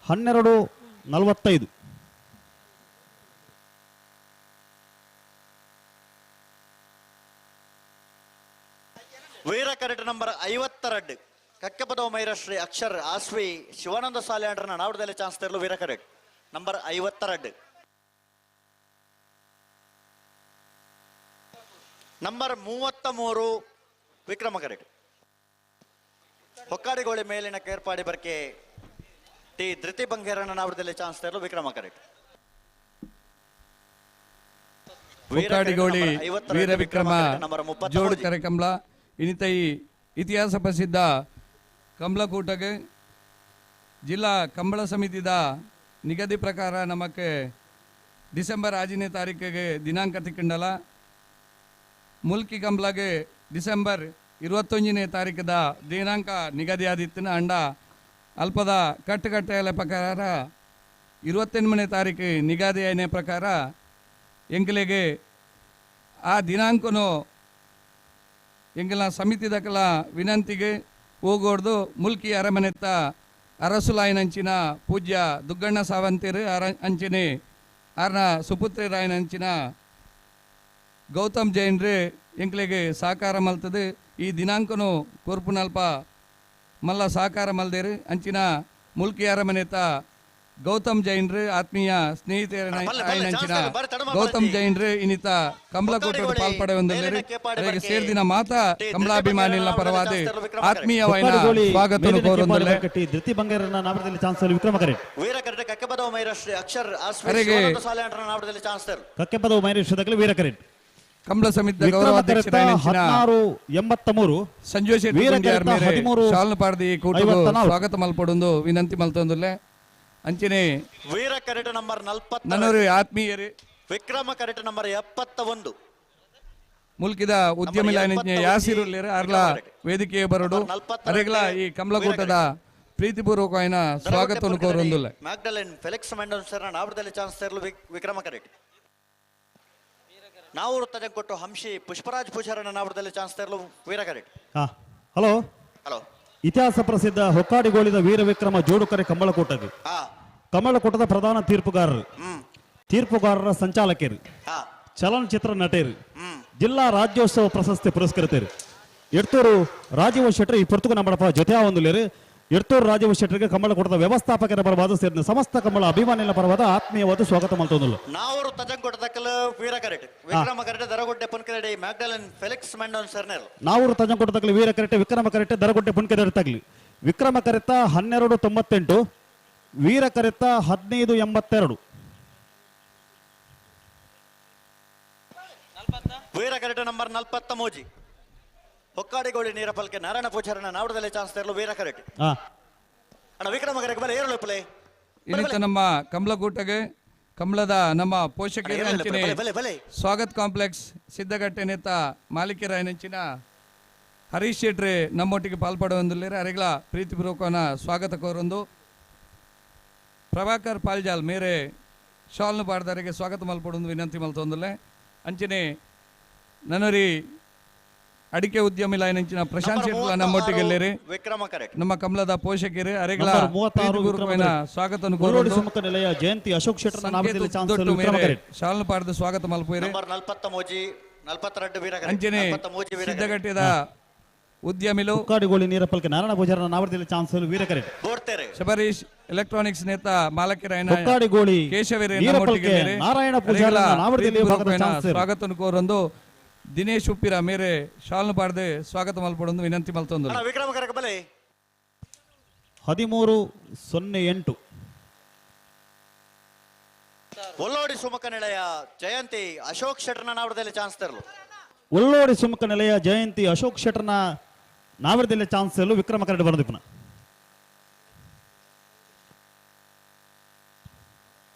12:45 ವೀರ ಕರೆಕ್ಟ್ ನಂಬರ್ 52 ಕಕ್ಕೆಪದವ ಮೈರಶ್ರೀ ಅಕ್ಷರ್ ಆಸ್ವಿ ಶಿವಾನಂದ ಸಾಲ್ಯಾಂಡ್ರನ ನಾವಡದಲ್ಲಿ ಚಾನ್ಸ್ ತೆರಲು ವೀರ correct number 52 number 33 Vikrama correct Hokkadigoli ಮೇಲಿನ ಕೇರ್ಪಾಡಿ ಬರ್ಕೆ ಟಿ ಧೃತಿ ಬಂಗೇರನ ನಾವಡದಲ್ಲಿ ಚಾನ್ಸ್ ತೆರಲು ವಿಕ್ರಮ ಕರೆಕ್ಟ್ ಹೊಕ್ಕಾಡಿಗೋಳಿ ವೀರ ವಿಕ್ರಮ ಜೋಡು ಕರೆ ಕಮಲ ಇನಿತೈ ಇತಿಹಾಸ ಪ್ರಸಿದ್ಧ ಕಮಲಕೂಟಗೆ ಜಿಲ್ಲಾ ಕಂಬಳ ಸಮಿತಿದ ನಿಗದಿ ಪ್ರಕಾರ ನಮಗೆ ಡಿಸೆಂಬರ್ 5ನೇ ತಾರೀಕಿಗೆ ದಿನಾಂಕ ತಿಕ್ಕಂಡಲ ಮುಲ್ಕಿ ಕಂಬಳಗೆ ಡಿಸೆಂಬರ್ 21ನೇ ತಾರೀಕದ ದಿನಾಂಕ ನಿಗದಿ ಆದಿತ್ತಿನ ಅಂಡ ಅಲ್ಪದ ಕಟ್ಟುಕಟ್ಟೆಯ ಪ್ರಕಾರ 28ನೇ ತಾರೀಕು ನಿಗದಿ ಆಯ್ನ ಪ್ರಕಾರ ಎಂಕಲೆಗೆ ಆ ದಿನಾಂಕನು ಎಂಕಲ ಸಮಿತಿ ದಕಲ ವಿನಂತಿಗೆ ಹೋಗೋಡ್ದು ಮುಲ್ಕಿ ಅರಮನೆತ್ತ ಅರಸುಲಾಯನಂಚಿನ ಪೂಜ್ಯ ದುಗ್ಗಣ್ಣ ಸಾವಂತಿರು ಅಂಚಿನೆ ಆರ್ನ ಸುಪುತ್ರಿರಾಯನಂಚಿನ ಗೌತಮ್ ಜೈನ್ರೆ ಎಂಕ್ಲೆಗೆ ಸಹಕಾರ ಮಲ್ತದೆ ಈ ದಿನಾಂಕನು ಕೊರ್ಪುನಲ್ಪ ಮಲ್ಲ ಸಹಕಾರ ಮಲ್ದೇರು ಅಂಚಿನ ಮುಲ್ಕಿ ಅರಮನೆತ್ತ ಗೌತಮ್ ಜೈನ್ರೆ ಆತ್ಮೀಯ ಸ್ನೇಹಿತರ ಗೌತಮ್ ಜೈನ್ರೆ ಇನ್ನಿತ ಕಮಲಕೋಟೆ ಪಾಲ್ಪಡೆ ಹೊಂದಿದ್ದಾರೆ ಸೇರ್ದಿನ ಮಾತ ಕಮಲಾಭಿಮಾನಿಗಳ ಪರವಾದ ಆತ್ಮೀಯವಾದ ಸ್ವಾಗತ ಧೃತಿ ಬಂಗೇರನ ನಾಮದಲ್ಲಿ ಚಾನ್ಸ್ ವಿಕ್ರಮ ಕರೆ ವೀರ ಕರೆ ಕಕ್ಕೆಪದವ ಮೈರಶ್ರೀ ಅಕ್ಷರ್ ಆಸ್ವಿ ಶಿವಾನಂದ ಸಾಲ್ಯಾಂಡ್ರನ ನಾಮದಲ್ಲಿ ಚಾನ್ಸ್ ತೆರಲು ಕಕ್ಕೆಪದವ ಮೈರಶ್ರೀ ವೀರ ಕರೆ ಕಂಬಳ ಸಮಿತಿಯ ವಿಕ್ರಮ ಕರೆತ ಗೌರವಾಧ್ಯಕ್ಷರ 1683 ಸಂಜಯ್ ಶೆಟ್ಟಿ ವೀರ ಗುಂಡಿಯಾರ್ ಕರೆತ ಮೇರೆ 13 ಶಾಲ್ನ ಪಾಡ್ದಿ ಕೂಟಕ್ಕೆ 54. ಸ್ವಾಗತ ಮಲ್ಪಡೊಂದು ವಿನಂತಿ ಮಲ್ತೊಂದುಲ್ಲೆ ಅಂಚನೆ ವೀರ ಕರೆಟ್ ನಂಬರ್ 40 ನನ್ನೂರು ಆತ್ಮೀಯರೇ ವಿಕ್ರಮ ಕರೆಟ್ ನಂಬರ್ 71 ಮುಲ್ಕಿದ ಉದ್ಯಮಿ ಲೈನ ಯಾಸಿರುಲ್ಲೇರ ಅರ್ಲ ವೇದಿಕೆಯ ಬರಡು ಅರೆಗ್ಲ ಈ ಕಮಲಕೂಟದ ಪ್ರೀತಿಪೂರ್ವಕವಾದ ಸ್ವಾಗತವನ್ನು ಕೋರೊಂದುಲ್ಲೆ ಮ್ಯಾಗ್ಡಲೆನ್ ಫೆಲಿಕ್ಸ್ ಮೆಂಡೋನ್ ಸರ್ ನಾವಡದಲ್ಲಿ ಚಾನ್ಸ್ ತೆರಲು ವಿಕ್ರಮ ಕರೆಟ್ ನಾವು ತಜ ಕೊಟ್ಟು ಹಂಶಿ ಪುಷ್ಪರಾಜ್ ಪೂಜಾರನ ನಾವಡದಲ್ಲಿ ಚಾನ್ಸ್ ತೆರಲು ವೀರ ಕರೆಟ್ ಹಲೋ ಹಲೋ ಇತಿಹಾಸ ಪ್ರಸಿದ್ಧ ಹೊಕ್ಕಾಡಿಗೋಳಿದ ವೀರ ವಿಕ್ರಮ ಜೋಡುಕರೆ ಕಂಬಳಕೂಟಕ್ಕೆ ಕಂಬಳಕೂಟದ ಪ್ರಧಾನ ತೀರ್ಪುಗಾರರ ಸಂಚಾಲಕರು ಚಲನಚಿತ್ರ ನಟರು ಜಿಲ್ಲಾ ರಾಜ್ಯೋತ್ಸವ ಪ್ರಶಸ್ತಿ ಪುರಸ್ಕೃತರು ಎಡ್ತೂರು ರಾಜೀವ ಶೆಟ್ಟರ್ ಈ ಪುರ್ತುಕು ನಮ್ಮಡಪ ಜೊತೆ ಹೊಂದಲೇರು ಎಡ್ತೂರು ರಾಜೀವ ಶೆಟ್ಟರ್ಗೆ ಕಂಬಳಕೂಟದ ವ್ಯವಸ್ಥಾಪಕರ ಪರವಾದ ಸೇರಿದ ಸಮಸ್ತ ಕಂಬಳ ಅಭಿಮಾನಿಗಳ ಪರವಾದ ಆತ್ಮೀಯವಾದ ಸ್ವಾಗತ ಮಲ್ತೊಂದುಲ್ಲು ನಾವರು ತಜಂಕೊಟ್ಟದಕ್ಕಲ ವೀರ ಕರೆಟ್ ವಿಕ್ರಮ ಕರೆಟ್ ದರಗೊಡ್ಡೆ ಪುನ್ಕರೆಡೆ ಮ್ಯಾಗ್ಡಲೆನ್ ಫೆಲಿಕ್ಸ್ ಮೆಂಡೋನ್ ಸರ್ನೇರ್ ನಾವರು ತಜಂಕೊಟ್ಟದಕ್ಕಲ ವೀರ ಕರೆಟ್ ವಿಕ್ರಮ ಕರೆಟ್ ದರಗೊಡ್ಡೆ ಪುನ್ಕರೆಡೆ ತಗಲಿ ವಿಕ್ರಮ ಕರೆತ 1298 ವೀರ ಕರೆತ 1582 ವೀರ ಕರೆಟ್ ನಂಬರ್ 40 ಮೋಜಿ ಹೊಕ್ಕಾಡಿಗೋಳಿ ನೀರ ಪಲ್ಕೆ ನಾರಾಯಣ ಪೂಜಾರನ ನಾವಡದಲ್ಲಿ ಚಾನ್ಸ್ ತೆರಲು ವೀರ ಕರೆಟ್ ಅಣ್ಣ ವಿಕ್ರಮ ಕರೆಟ್ ಬಲೆ ಏರಳು ಪ್ಲೇ ಇನ್ನಿತ ನಮ್ಮ ಕಮಲಕೂಟಗೆ ಕಮಲದ ನಮ್ಮ ಪೋಷಕರ ಅಂಚಿನ ಸ್ವಾಗತ್ ಕಾಂಪ್ಲೆಕ್ಸ್ ಸಿದ್ದಗಟ್ಟೆ ನೇತ ಮಾಲೀಕರ ನೆಂಚಿನ ಹರೀಶ್ ಶೆಟ್ರೆ ನಮ್ಮೊಟ್ಟಿಗೆ ಪಾಲ್ಪಡುವಂದಿಲ್ಲ ಅರೆಗಳ ಪ್ರೀತಿಪೂರ್ವಕನ ಸ್ವಾಗತ ಕೋರೊಂದು ಪ್ರಭಾಕರ್ ಪಾಲ್ಜಾಲ್ ಮೇರೆ ಶಾಲ್ನು ಪಾಡ್ದಾರಿಗೆ ಸ್ವಾಗತ ಮಲ್ಪಡೊಂದು ವಿನಂತಿ ಮಲ್ತೊಂದುಲ್ಲೆ ಅಂಚನೆ ನನ್ನರಿ ಅಡಿಕೆ ಉದ್ಯಮಿ ಲೈನಂಚಿನ ಪ್ರಶಾಂತ್ ಶೆಟ್ಟಿ ನಮ್ಮೊಟ್ಟಿಗೆ ವಿಕ್ರಮ ಕರೆಟ್ ನಮ್ಮ ಕಮಲದ ಪೋಷಕರು ಅರೆಗಳ 36 ಸ್ವಾಗತವನ್ನು ಕೋರೋಡು ಸುಮುಖ ನಿಲಯ ಜಯಂತಿ ಅಶೋಕ್ ಶೆಟ್ಟರ್ ನಾಮದಲ್ಲಿ ಚಾನ್ಸ್ ತೆರಲು ವಿಕ್ರಮ ಕರೆಟ್ ಶಾಲ್ನು ಪಾಡ್ದ ಸ್ವಾಗತ ಮಲ್ಪುಯಿರೆ ನಂಬರ್ 40 ಮೋಜಿ 42 ವೀರ ಕರೆಟ್ ಅಂಚನೆ 40 ಮೋಜಿ ವೀರ ಕರೆಟ್ ಸಿದ್ದಗಟ್ಟೆದ ಉದ್ಯಮಿಲು ಹೊಕ್ಕಾಡಿಗೋಳಿ ನೀರ ಪಲ್ಕೆ ನಾರಾಯಣ ಪೂಜಾರನ ನಾಮದಲ್ಲಿ ಚಾನ್ಸ್ ತೆರಲು ವೀರ ಕರೆಟ್ ಬೋಡ್ತೇರೆ ಶಬರೀಶ್ ಎಲೆಕ್ಟ್ರಾನಿಕ್ಸ್ ನೇತ ಮಾಲಕಿರಾಯನ ಹೊಕ್ಕಾಡಿಗೋಳಿ ಕೇಶವರೇ ನೀರ ಪಲ್ಕೆ ನಾರಾಯಣ ಪೂಜಾರನ ನಾಮದಲ್ಲಿ ಭಾಗದ ಚಾನ್ಸ್ ತೆರಲು ಸ್ವಾಗತವನ್ನು ಕೋರೊಂದು ದಿನೇಶ್ ಉಪ್ಪಿರ ಮೇರೆ ಶಾಲ್ನು ಪಾಡ್ದೆ ಸ್ವಾಗತ ಮಲ್ಪಡೊಂದು ವಿನಂತಿ ಮಲ್ತೊಂದು ಅಣ್ಣ ವಿಕ್ರಮ ಕರೆಟ್ ಬಲೆ 1308 ಒಲ್ಲೋಡಿ ಸುಮಕ ನಿಲಯ ಜಯಂತಿ ಅಶೋಕ್ ಶೆಟ್ಟರ್ನ ನಾವಡದಲ್ಲಿ ಚಾನ್ಸ್ ತೆರಲು ಉಳ್ಳೋಡಿ ಸುಮುಖ ನಿಲಯ ಜಯಂತಿ ಅಶೋಕ್ ಶೆಟ್ಟರ್ನ ನಾವರದಲ್ಲಿ ಚಾನ್ಸ್ ತೆರಲು ವಿಕ್ರಮ ಕರೆಟ್ ಬರೆದಿಪ್ಪನ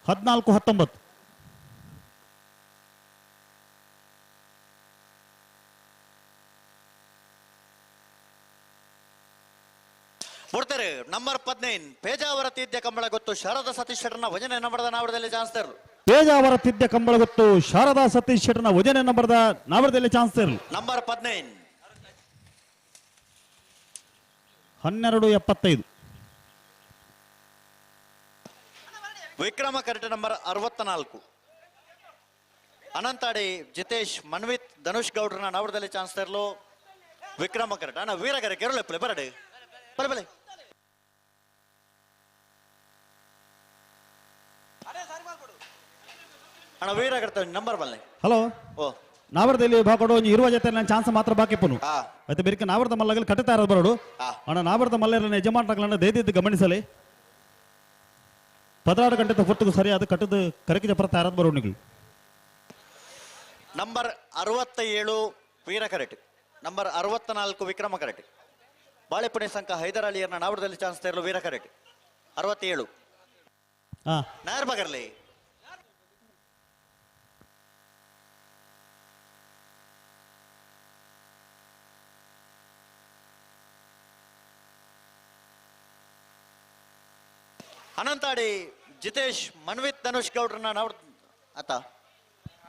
1419 ಬಿಡ್ತಾರೆ ನಂಬರ್ 15 ಪೇಜಾವರ ತೀದ್ಯ ಕಂಬಳ ಗೊತ್ತು ಶಾರದಾ ಸತೀಶ್ ಶೆಟ್ಟರ್ನ ವಜನೆ ನಂಬರದ ನಾವಡದಲ್ಲಿ ಚಾನ್ಸ್ ತೆರಲು ಪೇಜಾವರ ತಿದ್ಯ ಕಂಬಳ ಗೊತ್ತು ಶಾರದಾ ಸತೀಶ್ ಶೆಟ್ಟರ್ನ ವಜನೆ ನಂಬರದ ನಾವರದಲ್ಲಿ ಚಾನ್ಸ್ ತೆರಲು number 15 1275 Vikrama correct number 64 Anantadi Jitesh Manvith Dhanush ಗೌಡ್ರನ ನಾವಡದಲ್ಲಿ ಚಾನ್ಸ್ ತೆರಲು ವಿಕ್ರಮ ಕರೆಟ್ ಅಣ್ಣ ವೀರ ಕರೆ ಕೆರಳೆ ಪ್ಲೇ ಬರಡೆ ಬಲೆ ಬಲೆ ಅಣ್ಣ ವೀರ ಕರೆತ ನಂಬರ್ ಬಲ್ಲೆ ಹಲೋ ಓ ನಾವರದಲ್ಲಿ ಭಾಗಡು ಇರುವ ಜೊತೆ ನನ್ನ ಚಾನ್ಸ್ ಮಾತ್ರ ಬಾಕಿ ಪುನು ಮತ್ತೆ ಬೇರೆ ನಾವರದ ಮಲ್ಲಗಲ್ಲಿ ಕಟ್ಟುತ್ತಾ ಇರೋದು ಬರೋಡು ಅಣ್ಣ ನಾವರದ ಮಲ್ಲೆರನ್ನ ಯಜಮಾನಗಳನ್ನ ದಯದಿದ್ದು ಗಮನಿಸಲಿ 16 ಗಂಟೆ ಹೊತ್ತಿಗೆ ಸರಿಯಾದ ಕಟ್ಟದ ಕರೆಗೆ ಜಪರ್ತಾ ಇರೋದು ಬರೋಣಿಗಳು number 67 Veera correct number 64 Vikrama correct ಬಾಳೆಪುಣೆ ಸಂಘ ಹೈದರ್ ಅಲಿಯರ್ನ ನಾವಡದಲ್ಲಿ ಚಾನ್ಸ್ ತೆರಲು ವೀರ ಕರೆಟ್ 67 ನಾಯರ್ ಬಗರ್ಲಿ ಅನಂತಾಡಿ ಜಿತೇಶ್ ಮನ್ವಿತ್ ಧನುಷ್ ಗೌಡ್ರನ್ನ ನಾವು ಆತ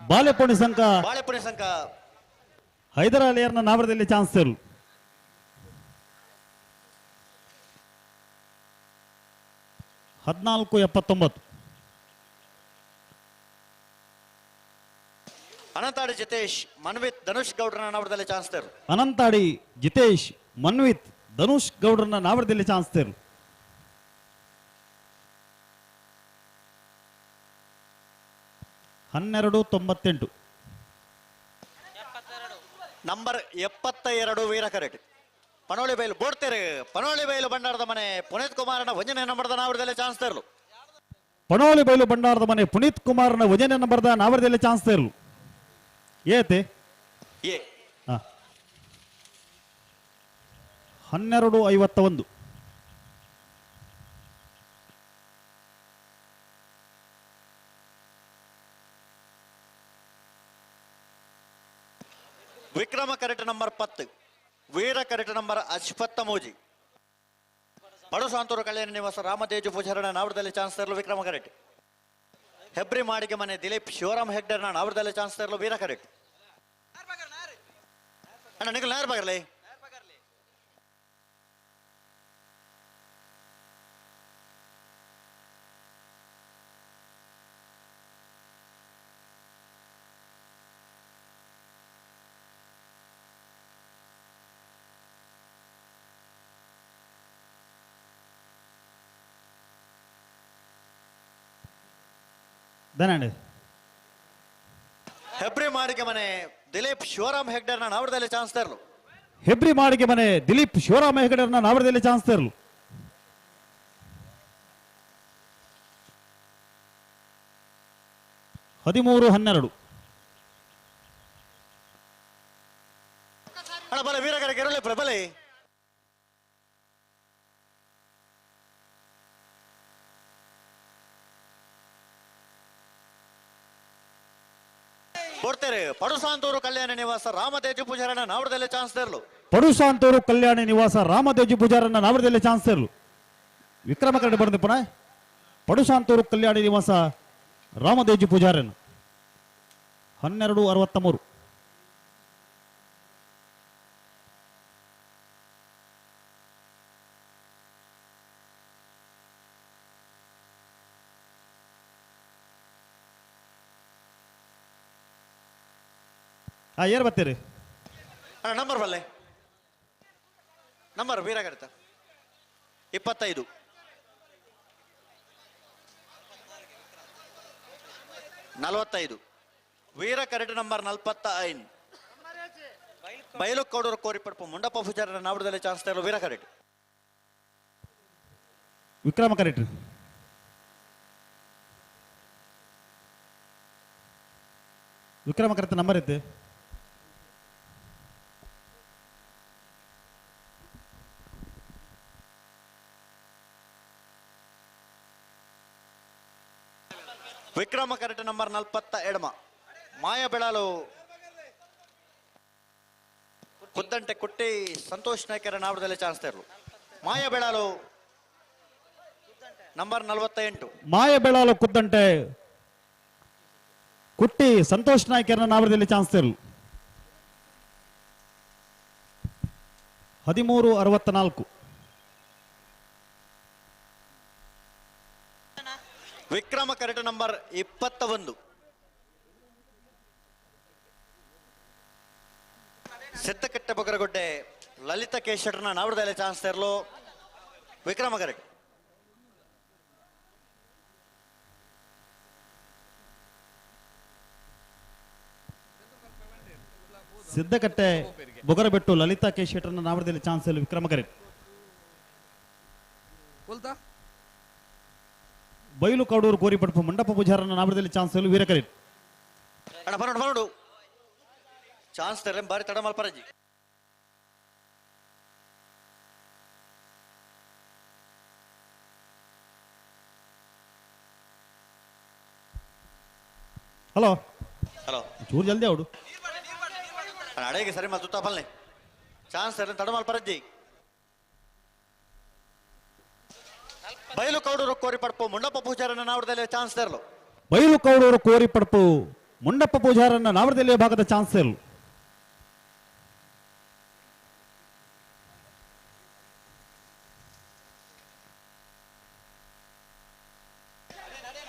ಬಾಳೆಪುಣೆ ಸಂಘ ಹೈದರ್ ಅಲಿಯರ್ನ ನಾವರದಲ್ಲಿ ಚಾನ್ಸ್ ತೆರಲು 1479 ಅನಂತಾಡಿ ಜಿತೇಶ್ ಮನ್ವಿತ್ ಧನುಷ್ ಗೌಡ್ರನ ನಾವರದಲ್ಲಿ ಚಾನ್ಸ್ ತೆರಲು ಅನಂತಾಡಿ ಜಿತೇಶ್ ಮನ್ವಿತ್ ಧನುಷ್ ಗೌಡ್ರನ್ನ ನಾವರದಲ್ಲಿ ಚಾನ್ಸ್ ತೆರಲು 1298 ನಂಬರ್ 72 ವೀರ ಕರೆಟ್ ಪನೋಳಿ ಬೈಲು ಬೋಡ್ತೇರೆ ಪನೋಳಿ ಬೈಲು ಭಂಡಾರದ ಮನೆ ಪುನೀತ್ ಕುಮಾರನ ವಂಜನೆ ನಂಬರ್ದ ನಾವರದಲ್ಲಿ ಚಾನ್ಸ್ ತೆರಲು ಪನೋಳಿ ಬೈಲು ಭಂಡಾರದ ಮನೆ ಪುನೀತ್ ಕುಮಾರನ ವಜನೆ ನಂಬರ್ದ ನಾವರದಲ್ಲಿ ಚಾನ್ಸ್ ತೆರಲು ಏತೆ ಎ 12:51. Vikrama correct number 10 Veera correct number ಅಶ್ವತ್ಥ ಮೋಜಿ ಬಡು ಸಾಂತೂರು ಕಲ್ಯಾಣ ನಿವಾಸ ರಾಮತೇಜು ಪೂಜಾರಣ ನಾವರದಲ್ಲಿ ಚಾನ್ಸ್ ತರಲು ವಿಕ್ರಮ ಕರೆಕ್ಟ್ ಹೆಬ್ರಿ ಮಾಡಿಗೆ ಮನೆ ದಿಲೀಪ್ ಶಿವರಾಮ್ ಹೆಗ್ಡರ್ ನಾನು ಅವರದಲ್ಲಿ ಚಾನ್ಸ್ ತರಲು ವೀರ ಕರೆಕ್ಟ್ ಅಣ್ಣ ನಿಖಿಲ್ ನೇರ ಬಗರ್ಲಿ ದನಂಡಿ ಹೆಬ್ರಿ ಮಾಡಿಗೆ ಮನೆ ದಿಲೀಪ್ ಶಿವರಾಮ್ ಹೆಗ್ಡರ್ ನಾನು ಅವರದಲ್ಲಿ ಚಾನ್ಸ್ ತರಲು ಹೆಬ್ರಿ ಮಾಡಿಗೆ ಮನೆ ದಿಲೀಪ್ ಶಿವರಾಮ ಹೆಗಡೆಯನ್ನ ನಾವರದಲ್ಲಿ ಚಾನ್ಸ್ ತರಲು ಹದಿಮೂರು 12. ಅಣ್ಣ ಬಲೆ ವೀರ ಕರೆಕ್ಟ್ ಇರಲಿ ಬಲೆ ಕೊಡ್ತೇವೆ ಪಡುಸಾಂತೂರು ಕಲ್ಯಾಣ ನಿವಾಸ ರಾಮತೇಜು ಪೂಜಾರಣ ನಾವರದಲ್ಲಿ ಚಾನ್ಸ್ ತರಲು ಪಡುಸಾಂತೂರು ಕಲ್ಯಾಣಿ ನಿವಾಸ ರಾಮದೇಜಿ ಪೂಜಾರನ್ನ ನಾವರದಲ್ಲಿ ಚಾನ್ಸ್ ತರಲು ವಿಕ್ರಮ ಕರೆಕ್ಟ್ ಬರೆದು ಪುನಃ ಪಡುಸಾಂತೂರು ಕಲ್ಯಾಣಿ ನಿವಾಸ ರಾಮದೇಜಿ ಪೂಜಾರನ್ 12:63. ಏರ್ ಬರ್ತೀರಿ ಅಣ್ಣ ನಂಬರ್ ಬಲ್ಲೆ number Veera correct 25 45 Veera correct number 45 ಬಯಲು ಕೌಡೂರು ಕೋರಿಪಡ್ಪು ಮುಂಡಪ್ಪ ಪೂಜಾರನ ನಾವಡದಲ್ಲಿ ಚಾನ್ಸ್ ತರಲು ವೀರ correct Vikrama correct Vikrama correct number ಐತೆ ವಿಕ್ರಮ ಕರೆಕ್ಟ್ ನಂಬರ್ 42 ಮಾಯ ಬೆಳಾಲು ಕುದ್ದಂಟೆ ಕುಟ್ಟಿ ಸಂತೋಷ್ ನಾಯ್ಕರ ನಾವಡದಲ್ಲಿ ಚಾನ್ಸ್ ತರಲು ಮಾಯ ಬೆಳಾಲು ನಂಬರ್ 48 ಮಾಯ ಬೆಳಾಲು ಕುದ್ದಂಟೆ ಕುಟ್ಟಿ ಸಂತೋಷ್ ನಾಯ್ಕರನ್ನ ನಾವರದಲ್ಲಿ ಚಾನ್ಸ್ ತರಲು 13:64. ವಿಕ್ರಮ ಕರೆಕ್ಟ್ ನಂಬರ್ 21 ಸಿದ್ದಕಟ್ಟೆ ಬೊಗರಗೊಡ್ಡೆ ಲಲಿತಾ ಕೇಶರ್ನ ನಾವಡದಲ್ಲಿ ಚಾನ್ಸ್ ತರಲು ವಿಕ್ರಮ ಕರೆಕ್ಟ್ ಸಿದ್ದಕಟ್ಟೆ ಬೊಗರಬೆಟ್ಟು ಲಲಿತಾ ಕೆ ಶೆಟ್ಟರ್ನ ನಾವರದಲ್ಲಿ ಚಾನ್ಸ್ ತರಲು ವಿಕ್ರಮ ಕರೆಕ್ಟ್ ಬಯಲು ಕೌಡೂರು ಕೋರಿಪಡ್ಪು ಮಂಡಪ ಪೂಜಾರನ ನಾವರದಲ್ಲಿ ಚಾನ್ಸ್ ತರಲು ವೀರ ಕರೆಕ್ಟ್ ಅಣ್ಣ ಬರೋಡು ಚಾನ್ಸ್ ತರಲೆ ಬಾರಿ ತಡ ಮಲ್ಪರಜಿ ಹಲೋ ಹಲೋ ಚೂರು ಜಲ್ದಿ ಅವಡು ಅಡೆಗೆ ಸರಿ ಮಲ್ ತುತ್ತ ಬಲ್ಲೆ ಚಾನ್ಸ್ ತರಲೆ ತಡ ಮಲ್ಪರಜಿ ಬಯಲು ಕೌಡೂರು ಕೋರಿಪಡ್ಪು ಮುಂಡಪ್ಪ ಪೂಜಾರನ ನಾವಡದಲ್ಲಿ ಚಾನ್ಸ್ ತರಲು ಬಯಲು ಕೌಡೂರು ಕೋರಿಪಡ್ಪು ಮುಂಡಪ್ಪ ಪೂಜಾರನ್ನ ನಾವರದಲ್ಲಿ ಭಾಗದ ಚಾನ್ಸ್ ತರಲು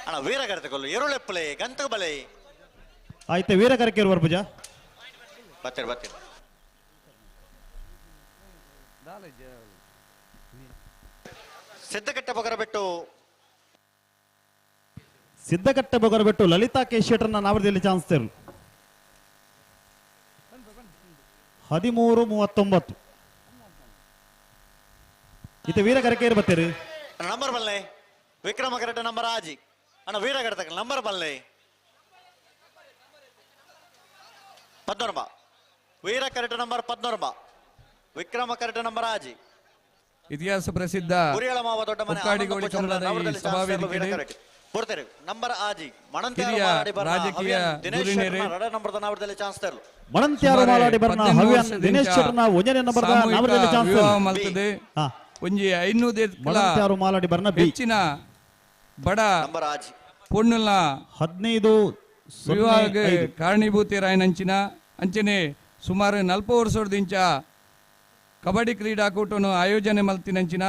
ಅಣ್ಣ ವೀರ ಕರೆತಕೊಳ್ಳು ಎರುಳೆಪ್ಪಲೆ ಗಂತ ಬಲೆ ಆಯ್ತು ವೀರ ಕರೆಕೆ ಇರುವರು ಪೂಜಾ ಬರ್ತೀರಿ ಸಿದ್ದಕಟ್ಟೆ ಬೊಗರಬೆಟ್ಟು ಸಿದ್ದಕಟ್ಟೆ ಬೊಗರಬೆಟ್ಟು ಲಲಿತಾ ಕೆ ಶೆಟ್ಟರ್ನ ನಾವರದಲ್ಲಿ ಚಾನ್ಸ್ ತರಲು 13:39. ಇತ್ತೆ ವೀರ ಕರೆಕೆ ಬರ್ತೀರಿ ನಂಬರ್ ಬಲ್ಲೆ ವಿಕ್ರಮ ಕರೆಕ್ಟ್ ನಂಬರ್ ಆಜಿ ಅಣ್ಣ ವೀರ ಕರೆತ ನಂಬರ್ ಬಲ್ಲೆ 19 Veera correct number 14 Vikrama correct number ಆಜಿ ಇತಿಹಾಸ ಪ್ರಸಿದ್ಧ ಕುರಿಯಳ ಮಾವ ದೊಡ್ಡ ಮನೆ ಒಕ್ಕಾಡಿಗೋಳಿ ಕಮಲದ ಈ ಸಭಾವೇದಿಕೆಯಲ್ಲಿ ಬರ್ತಾರೆ ನಂಬರ್ ಆಜಿ ಹಿರಿಯ ರಾಜಕೀಯ ಧುರೀಣರೇ ನಂಬರ್ ನಾವದಲ್ಲಿ ಚಾನ್ಸ್ ತರಲು ಮಣಂತ್ಯಾರು ಮಾಲಾಡಿ ಬರ್ನ ಹವ್ಯಾನ್ ದಿನೇಶ್ ಶೆಟ್ಟರ್ನ ಒಂಜನೆ ನಂಬರ್ದ ನಾವದಲ್ಲಿ ಚಾನ್ಸ್ ವಿವಾಹ ಮಲ್ತದೆ ಒಂಜಿ 500 ಮಣಂತ್ಯಾರು ಮಾಲಾಡಿ ಬರ್ನ ಬಿ ಹೆಚ್ಚಿನ ಬಡ ನಂಬರ್ ಆಜಿ ಪೊಣ್ಣುಲ 15 ವಿವಾಹಕ್ಕೆ ಕಾರಣೀಭೂತರಾಯನಂಚಿನ ಅಂಚನೆ ಸುಮಾರು 40 ವರ್ಷದಿಂದ ಕಬಡ್ಡಿ ಕ್ರೀಡಾಕೂಟವನ್ನು ಆಯೋಜನೆ ಮಲ್ತಿನಂಚಿನ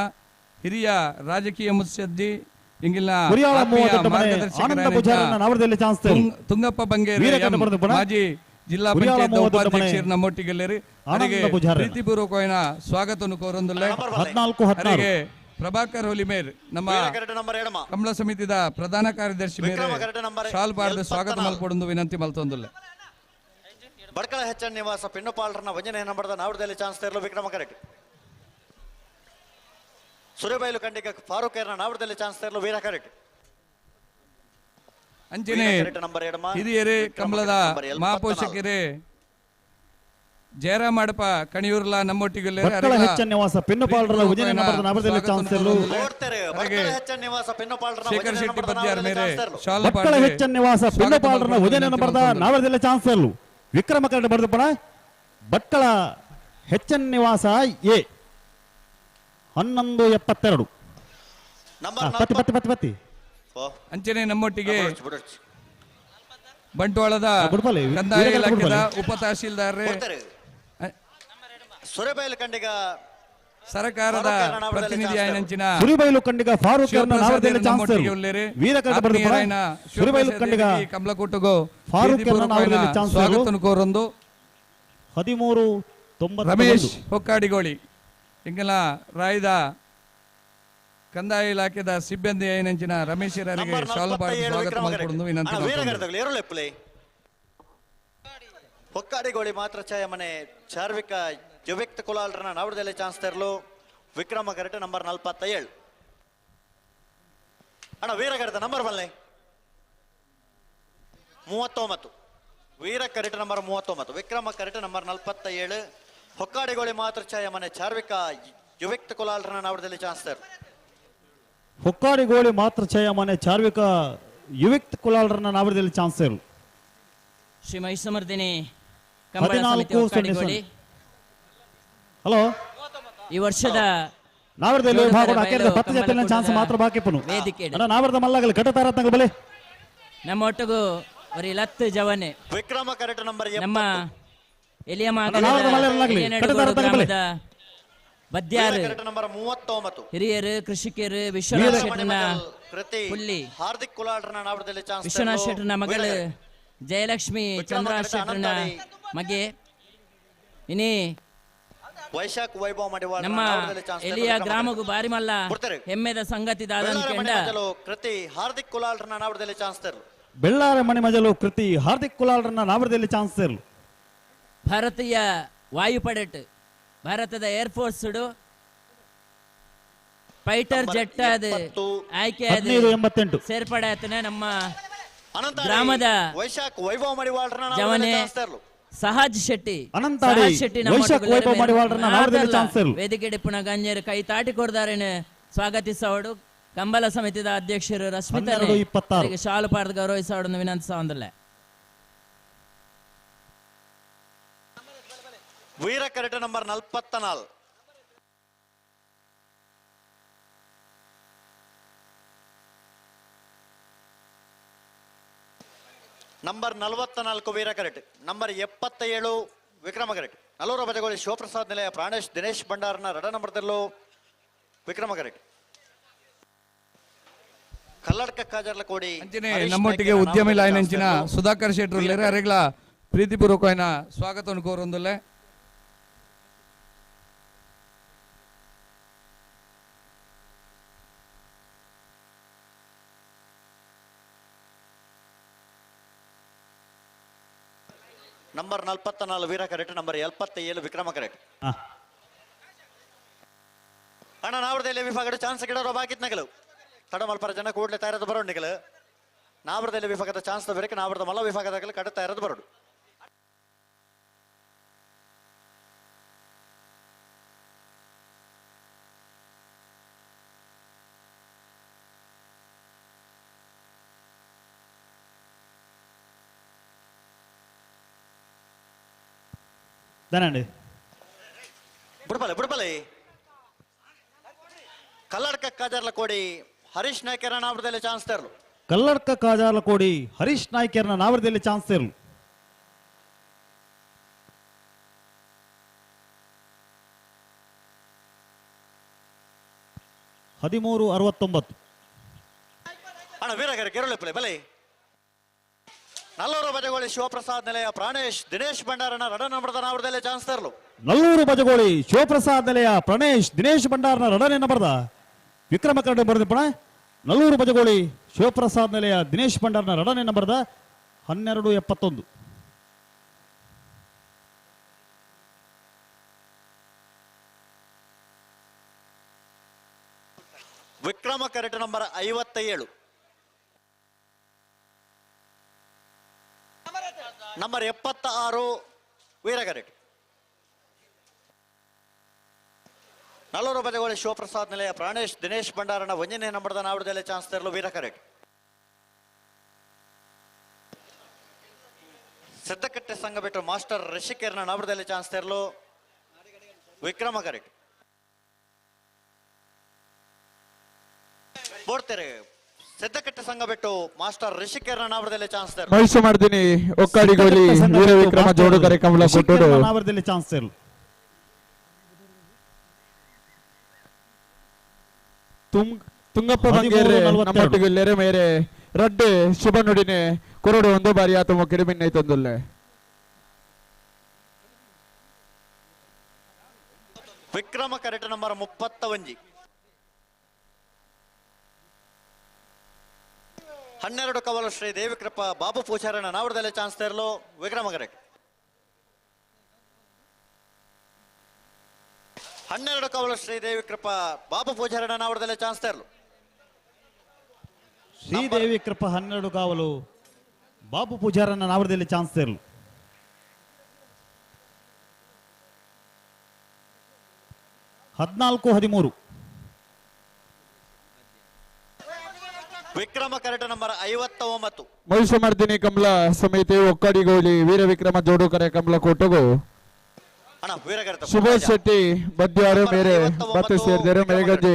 ಹಿರಿಯ ರಾಜಕೀಯ ಮುತ್ಸದ್ದಿ ಇಂಗಿನ ತುಂಗಪ್ಪ ಬಂಗೇರಿ ಮಾಜಿ ಜಿಲ್ಲಾ ಪಂಚಾಯತ್ ಉಪಾಧ್ಯಕ್ಷರು ನಮ್ಮೊಟ್ಟಿಗೆಲ್ಲರಿ ಅವರಿಗೆ ಪ್ರೀತಿಪೂರ್ವಕವಾದ ಸ್ವಾಗತವನ್ನು ಕೋರೊಂದುಲ್ಲೆ 14 ಪ್ರಭಾಕರ್ ಹೊಲಿಮೇರ್ ನಮ್ಮ ಕಮಲ ಸಮಿತಿದ ಪ್ರಧಾನ ಕಾರ್ಯದರ್ಶಿ ಮೇರೆ ಶಾಲ್ ಪಾಡ್ದು ಸ್ವಾಗತ ಮಲ್ಪಡೊಂದು ವಿನಂತಿ ಮಲ್ತೊಂದುಲ್ಲೆ ಬಡ್ಕಳ ಹೆಚ್ಚನ್ ನಿವಾಸ ಪೆಣ್ಣುಪಾಳರನ್ನ ವಂಜನೆ ನಂಬರ್ದ ನಾವಡದಲ್ಲಿ ಚಾನ್ಸ್ ತರಲು ವಿಕ್ರಮ ಕರೆಕ್ಟ್ ಸುರೇಬೈಲು ಕಂಡಿಗ ಫಾರೂಕ್ ಏರ್ನ ನಾವಡದಲ್ಲಿ ಚಾನ್ಸ್ ತರಲು ವೀರ ಕರೆಕ್ಟ್ ಅಂಚನೆ ಹಿರಿಯರೇ ಕಮಲದ ಮಹಾಪೋಷಕರೇ ಜಯರಾಮ್ ಮಾಡಪ ಕಣಿಯೂರ್ಲ ನಮ್ಮೊಟ್ಟಿಗೆ ಬಡ್ಕಳ ಹೆಚ್ಚನ್ ನಿವಾಸ ಪೆಣ್ಣುಪಾಳರ ವಂಜನೆ ನಂಬರ್ದ ನಾವಡದಲ್ಲಿ ಚಾನ್ಸ್ ತರಲು ಬಡ್ಕಳ ಹೆಚ್ಚನ್ ನಿವಾಸ ಪೆಣ್ಣುಪಾಳರನ್ನ ಶೇಖರ್ ಶೆಟ್ಟಿ ಪದ್ಯಾರ್ ಮೇರೆ ಶಾಲ್ ಬಡ್ಕಳ ಹೆಚ್ಚನ್ ನಿವಾಸ ಪೆಣ್ಣುಪಾಳರ ವಂಜನೆ ನಂಬರ್ದ ನಾವಡದಲ್ಲಿ ಚಾನ್ಸ್ ತರಲು ವಿಕ್ರಮ ಕರೆಕ್ಟ್ ಬರೆದು ಪಣ ಭಟ್ಕಳ ಹೆಚ್ಚನ್ ನಿವಾಸ ಎ 1172 ಪತ್ತಿ ಅಂಚನೆ ನಮ್ಮೊಟ್ಟಿಗೆ ಬಂಟ್ವಾಳದ ಕಂದಾಯ ಇಲಾಖೆದ ಉಪ ತಹಶೀಲ್ದಾರ್ ಸುರೇಬೈಲು ಕಂಡಿಗ ಸರ್ಕಾರದ ಪ್ರತಿನಿಧಿ ಆಯನಂಚಿನ ಸುರಿಬೈಲು ಕಂಡಿಗ ಫಾರೂಕ್ ನಾವಡದಲ್ಲಿ ಚಾನ್ಸ್ ತರಲು ವೀರ ಕರೆಕ್ಟ್ ಬರೆದು ಪಣ ಸುರಿಬೈಲು ಕಂಡಿಗ ಕಮಲಕೂಟಗೋ ಫಾರೂಕ್ ನಾವಡದಲ್ಲಿ ಚಾನ್ಸ್ ತರಲು ಸ್ವಾಗತವನ್ನು ಕೋರೊಂದು 1391 ರಮೇಶ್ ಹೊಕ್ಕಾಡಿಗೋಳಿ ಇಂಗಲ ರಾಯ್ದ ಕಂದಾಯ ಇಲಾಖೆದ ಸಿಬ್ಬಂದಿ ಏನಂಚಿನ ರಮೇಶರರಿಗೆ ಶಾಲ್ ಪಾಡಿ ಸ್ವಾಗತ ಮಾಡಿಕೊಡುವುದು ವಿನಂತಿ ಹೊಕ್ಕಾಡಿಗೋಳಿ ಮಾತ್ರ ಛಾಯ ಮನೆ ಚಾರ್ವಿಕ ಜವ್ಯಕ್ತ ಕುಲಾಲ್ರನ್ನ ನಾವಡದಲ್ಲಿ ಚಾನ್ಸ್ ತರಲು ವಿಕ್ರಮ ಕರೆಕ್ಟ್ ನಂಬರ್ 47 ಅಣ್ಣ ವೀರ ಕರೆಕ್ಟ್ ನಂಬರ್ ಬಲ್ಲೆ 39 Veera correct number 39 Vikrama correct number 47 Hokkadigoli ಮಾತ್ರ ಛಾಯ ಮನೆ ಚಾರ್ವಿಕ ಯುವಕ್ತ ಕುಲಾಲ್ರನ್ನ ನಾವಡದಲ್ಲಿ ಚಾನ್ಸ್ ತರಲು ಹೊಕ್ಕಾಡಿಗೋಳಿ ಮಾತ್ರ ಛಾಯ ಮನೆ ಚಾರ್ವಿಕ ಯುವಕ್ತ ಕುಲಾಲ್ರನ್ನ ನಾವಡದಲ್ಲಿ ಚಾನ್ಸ್ ತರಲು ಶ್ರೀ ಮಹಿಷಮರ್ದಿನಿ ಕಂಬಳ ಸಮಿತಿ ಹೊಕ್ಕಾಡಿಗೋಳಿ ಹಲೋ ಈ ವರ್ಷದ ನಾವಡದಲ್ಲಿ ಭಾಗದ ಅಕೆದ 10 ಜೊತೆಲಿನ ಚಾನ್ಸ್ ಮಾತ್ರ ಬಾಕಿ ಪನು ವೇದಿಕೆ ಅಣ್ಣ ನಾವಡದ ಮಲ್ಲಗಲ್ ಕಟತಾರತ್ನಗ ಬಲೆ ನಮ್ಮ ಒಟ್ಟಿಗೂ ஒரு 10 ಜವನೆ ವಿಕ್ರಮ ಕರೆಕ್ಟ್ ನಂಬರ್ 70 ನಮ್ಮ ಎಲಿಯ ಬದ್ಯಾರು ನಂಬರ್ 39 ಹಿರಿಯರು ಕೃಷಿಕರು ವಿಶ್ವನಾಥ್ ಶೆಟ್ಟರ್ನ ಹುಲ್ಲಿ ಹಾರ್ದಿಕ್ ಕುಲಾಲ್ರನ್ನ ನಾವಡದಲ್ಲಿ ಚಾನ್ಸ್ ವಿಶ್ವನಾಥ್ ಶೆಟ್ಟರ್ನ ಮಗಳು ಜಯಲಕ್ಷ್ಮಿ ಚಂದ್ರ ಶೆಟ್ಟರ್ನ ಮಗೆ ಇನಿ ವೈಶಾಖ್ ವೈಭವ ಮಾಡಿವಾಳ ನಮ್ಮ ಎಲಿಯ ಗ್ರಾಮಗೂ ಬಾರಿ ಮಲ್ಲ ಹೆಮ್ಮೆದ ಸಂಗತಿ ದಾದಂಕೆಂಡ ಕೃತಿ ಹಾರ್ದಿಕ್ ಕುಲಾಲ್ರನ್ನ ನಾವಡದಲ್ಲಿ ಚಾನ್ಸ್ ತರಲು ಬೆಳ್ಳಾರ ಮಣಿ ಮಜಲು ಕೃತಿ ಹಾರ್ದಿಕ್ ಕುಲಾಲ್ರನ್ನ ನಾವಡದಲ್ಲಿ ಚಾನ್ಸ್ ತರಲು ಭಾರತೀಯ ವಾಯುಪಡೆಟ್ ಭಾರತದ ಏರ್ಫೋರ್ಸ್ ಫೈಟರ್ ಜೆಟ್ ಅದು ಆಯ್ಕೆ ಸೇರ್ಪಡೆ ಆತನೆ ನಮ್ಮ ಗ್ರಾಮದ ವೈಶಾಖ್ ವೈಭವ ಮಾಡಿವಾಳ್ರನ್ನ ಜವನೆ ಸಹಜ್ ಶೆಟ್ಟಿ ವೇದಿಕೆ ಡಿಪ್ಪುನ ಗಣ್ಯರು ಕೈ ತಾಟಿ ಕೊಡ್ದಾರೇನೆ ಸ್ವಾಗತಿಸೋಡು ಕಂಬಲ ಸಮಿತಿದ ಅಧ್ಯಕ್ಷರು ರಶ್ಮಿತಾ ಶಾಲು ಪಾಡ್ದು ಗೌರವಿಸೋಡನ್ನು ವಿನಂತಿಸೋದಿಲ್ಲ Veera correct number 44 number 44 Veera correct number 77 Vikrama correct ನಲ್ಲೂರ ಬಜಗೋಳಿ ಶಿವಪ್ರಸಾದ್ ನಿಲಯ ಪ್ರಾಣೇಶ್ ದಿನೇಶ್ ಭಂಡಾರನ ರಡ ನಂಬರ್ದಲ್ಲೂ ವಿಕ್ರಮ ಕರೆಕ್ಟ್ ಕಲ್ಲಡ್ಕ ಕಾಜರ್ಲ ಕೋಡಿ ನಮ್ಮೊಟ್ಟಿಗೆ ಉದ್ಯಮಿ ಲಾಯನಂಚಿನ ಸುಧಾಕರ್ ಶೆಟ್ರು ಅರೆಗ್ಲ ಪ್ರೀತಿಪೂರ್ವಕವಾದ ಸ್ವಾಗತವನ್ನು ಕೋರೊಂದುಲ್ಲೆ number 44 Veera correct number 77 Vikrama correct ಅಣ್ಣ ನಾವಡದಲ್ಲಿ ವಿಭಾಗದ ಚಾನ್ಸ್ ಗಿಡರೋ ಬಾಕಿತ್ ನಗಲು ತಡ ಮಲ್ಪರ ಜನ ಕೂಡಲೇ ತಯಾರದು ಬರೋಣ ನಿಗಲು ನಾವಡದಲ್ಲಿ ವಿಭಾಗದ ಚಾನ್ಸ್ ಬೇರೆ ನಾವಡದ ಮಲ್ಲ ವಿಭಾಗದಾಗಲು ಕಡ ತಯಾರದು ಬರೋಡು ದಾనండి ಬುಡಬಲೆ ಕಲ್ಲಡ್ಕ ಕಾಜರ್ಲ ಕೋಡಿ ಹರೀಶ್ ನಾಯ್ಕರ ನಾವರದಲ್ಲಿ ಚಾನ್ಸ್ ತೆರಲು ಕಲ್ಲಡ್ಕ ಕಾಜಾರ್ಲ ಕೋಡಿ ಹರೀಶ್ ನಾಯ್ಕರ್ನ ನಾವರದಲ್ಲಿ ಚಾನ್ಸ್ ತೆರಲು 1369 ಅಣ್ಣ ವೀರಗರ ಕೆರಳೆಪ್ಪಲೆ ಬಲೆ ನಲ್ಲೂರು ಬಜಗೋಳಿ ಶಿವಪ್ರಸಾದ್ ನಿಲಯ ಪ್ರಾಣೇಶ್ ದಿನೇಶ್ ಭಂಡಾರನ ರಡ ನಂಬರದ ನಾವರದಲ್ಲಿ ಚಾನ್ಸ್ ತೆರಲು ನಲ್ಲೂರು ಬಜಗೋಳಿ ಶಿವಪ್ರಸಾದ್ ನಿಲಯ ಪ್ರಾಣೇಶ್ ದಿನೇಶ್ ಭಂಡಾರನ ರಡನೆ ನಂಬರದ ವಿಕ್ರಮ ಕರಡೆ ಬರೆದಿಪ್ಪಣ ನಲ್ಲೂರು ಬಜಗೋಳಿ ಶಿವಪ್ರಸಾದ್ ನಿಲಯ ದಿನೇಶ್ ಭಂಡಾರನ ರಡನೆ ನಂಬರದ 1271 ವಿಕ್ರಮ ಕರೆಟ್ ನಂಬರ್ 57 ನಂಬರ್ 76 ವೀರಗರೆಟ್ ನಲ್ಲೂರು ಬಜಗೋಳಿ ಶಿವಪ್ರಸಾದ್ ನಿಲಯ ಪ್ರಾಣೇಶ್ ದಿನೇಶ್ ಭಂಡಾರನ 1ನೇ ನಂಬರದ ನಾವರದಲ್ಲಿ ಚಾನ್ಸ್ ತೆರಲು ವೀರಕರೆಟ್ ಸಿದ್ದಕಟ್ಟೆ ಸಂಘ ಬಿಟ್ಟು ಮಾಸ್ಟರ್ ರಿಷಿಕೇರ್ನ ನಾವರದಲ್ಲಿ ಚಾನ್ಸ್ ತೆರಲು ವಿಕ್ರಮ ಕರೆಟ್ ಬೋಡ್ತಾರೆ ಸಿದ್ದಕಟ್ಟೆ ಸಂಘ ಬಿಟ್ಟು ಮಾಸ್ಟರ್ ರಿಷಿಕೇರ್ನ ನಾವರದಲ್ಲಿ ಚಾನ್ಸ್ ತೆರಲು ಮಹಿಷ ಮಾಡ್ತೀನಿ ಒಕ್ಕಾಡಿಗೋಲಿ ವೀರ ವಿಕ್ರಮ ಜೋಡು ಕಾರ್ಯಕ್ರಮ ಕೊಟ್ಟೋಡು ನಾವರದಲ್ಲಿ ಚಾನ್ಸ್ ತೆರಲು ತುಂಗಪ್ಪ ಬಂಗೇರೆ ನಮ್ಮೊಟ್ಟಿಗೆ ಲೆರೆ ಮೇರೆ ರಡ್ಡೆ ಶುಭ ನುಡಿನೆ ಕೊರಡು ಒಂದು ಬಾರಿ ಆತ ಮೊಕ್ಕಿಡೆ ಮಿನ್ನೈತೊಂದುಲ್ಲೆ ವಿಕ್ರಮ ಕರೆಟ್ ನಂಬರ್ 31 12 ಕವಲ ಶ್ರೀ ದೇವಿಕೃಪ ಬಾಬು ಪೂಜಾರನ ನಾವರದಲ್ಲಿ ಚಾನ್ಸ್ ತೆರಲು ವಿಕ್ರಮ ಕರೆಟ್ 12 ಕವಲ ಶ್ರೀ ದೇವಿಕೃಪ ಬಾಬು ಪೂಜಾರನ ನಾವರದಲ್ಲಿ ಚಾನ್ಸ್ ತೆರಲು ಶ್ರೀದೇವಿ ಕೃಪ 12 ಕಾವಲು ಬಾಬು ಪೂಜಾರನ ನಾವರದಲ್ಲಿ ಚಾನ್ಸ್ ತೆರಲು 14-13 ವಿಕ್ರಮ ಕರೆಟ್ ನಂಬರ್ 59 ಮಹಿಷ ಮಾಡ್ತೀನಿ ಕಮಲ ಸಮಿತಿ ಒಕ್ಕಾಡಿಗೋಲಿ ವೀರ ವಿಕ್ರಮ ಜೋಡು ಕಾರ್ಯಕ್ರಮ ಕೊಟ್ಟಗು ಅಣ್ಣ ವೀರಗರೆತ ಸುಭಾಷ್ ಶೆಟ್ಟಿ ಬದ್ಯಾರು ಮೇರೆ ಬತ್ತು ಸೇರಿದರು ಮೇಗಂಜಿ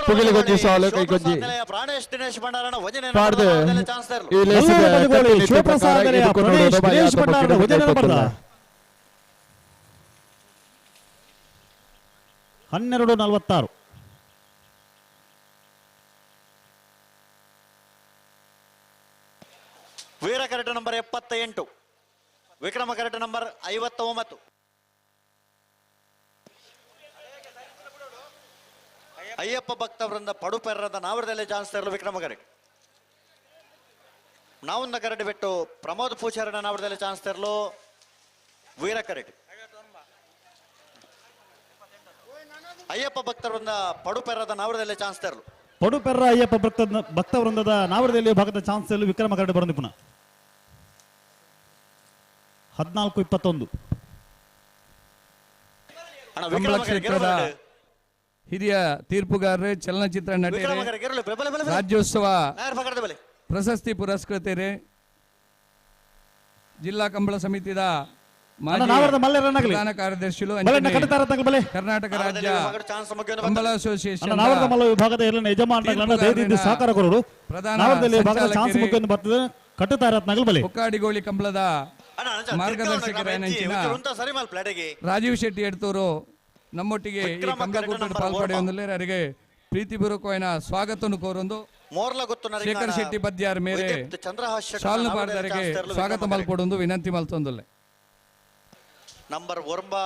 ತುಗಿಲಗಂಜಿ ಸಾಲು ಕೈಗಂಜಿ ಪ್ರಾಣೇಶ್ ದಿನೇಶ್ ಭಂಡಾರನ 1ನೇ ಪಾರ್ದೆ ನಂಬರದಲ್ಲಿ ಚಾನ್ಸ್ ತೆರಲು ಈ ಲೇಸಿದ ಬಜಗೋಳಿ ಶಿವಪ್ರಸಾದ್ ನಿಲಯ ಪ್ರಾಣೇಶ್ ದಿನೇಶ್ ಭಂಡಾರನ 1ನೇ ನಂಬರದ 12-46 Veera correct number 78 Vikrama correct number 59 Ayyappa ಭಕ್ತ ವೃಂದ ಪಡುಪೆರ್ರದ ನಾವರದಲ್ಲಿ ಚಾನ್ಸ್ ತೆರಲು ವಿಕ್ರಮ ಕರೆಟ್ ನಾವುಂದ ಕರೆಟ್ ಬಿಟ್ಟು ಪ್ರಮೋದ್ ಪೂಜಾರನ ನಾವರದಲ್ಲಿ ಚಾನ್ಸ್ ತೆರಲು ವೀರ ಕರೆಟ್ ಅಯ್ಯಪ್ಪ ಭಕ್ತ ವೃಂದ ಪಡುಪೆರ್ರದ ನಾವರದಲ್ಲಿ ಚಾನ್ಸ್ ತೆರಲು ಪಡುಪೆರ್ರ ಅಯ್ಯಪ್ಪ ಭಕ್ತ ವೃಂದದ ನಾವರದಲ್ಲಿ ಭಾಗದ ಚಾನ್ಸ್ ತೆರಲು ವಿಕ್ರಮ ಕರಡೆ ಬರಂದಿ ಪುನಃ 14-21 ಕಂಬಳ ಕ್ಷೇತ್ರದ ಹಿರಿಯ ತೀರ್ಪುಗಾರರೇ ಚಲನಚಿತ್ರ ನಟರೇ ರಾಜ್ಯೋತ್ಸವ ಪ್ರಶಸ್ತಿ ಪುರಸ್ಕೃತರೇ ಜಿಲ್ಲಾ ಕಂಬಳ ಸಮಿತಿದ ಪ್ರಧಾನ ಕಾರ್ಯದರ್ಶಿಗಳು ಕರ್ನಾಟಕ ರಾಜ್ಯ ಕಂಬಳ ಅಸೋಸಿಯೇಷನ್ ವಿಭಾಗದ ಎಲ್ಲ ಯಜಮಾನಗಳನ್ನು ದಯವಿಟ್ಟು ಸಹಕಾರ ಕೊಡೋರು ಭಾಗದ ಚಾನ್ಸ್ ಮುಖ್ಯ ಬರ್ತದೆ ಕಟ್ಟುತ್ತಾ ಇರತ್ನಾಗಲು ಬಲೆ ಒಕ್ಕಾಡಿಗೋಳಿ ಕಂಬಳದ ಮಾರ್ಗದರ್ಶಕರ ರಾಜೀವ್ ಶೆಟ್ಟಿ ಎಡ್ತೂರು ನಮ್ಮೊಟ್ಟಿಗೆ ಈ ಕಂಬಳಕೂಟದ ಪಾಲ್ಪಡೆಯೊಂದಲ್ಲೇ ಅವರಿಗೆ ಪ್ರೀತಿಪೂರ್ವಕವಾದ ಸ್ವಾಗತವನ್ನು ಕೋರೊಂದು ಶೇಖರ್ ಶೆಟ್ಟಿ ಬದ್ಯಾರ ಮೇರೆ ಶಾಲ್ನ ಪಾರ್ದರಿಗೆ ಸ್ವಾಗತ ಮಲ್ಪಡೊಂದು ವಿನಂತಿ ಮಲ್ತೊಂದುಲ್ಲೆ ನಂಬರ್ 1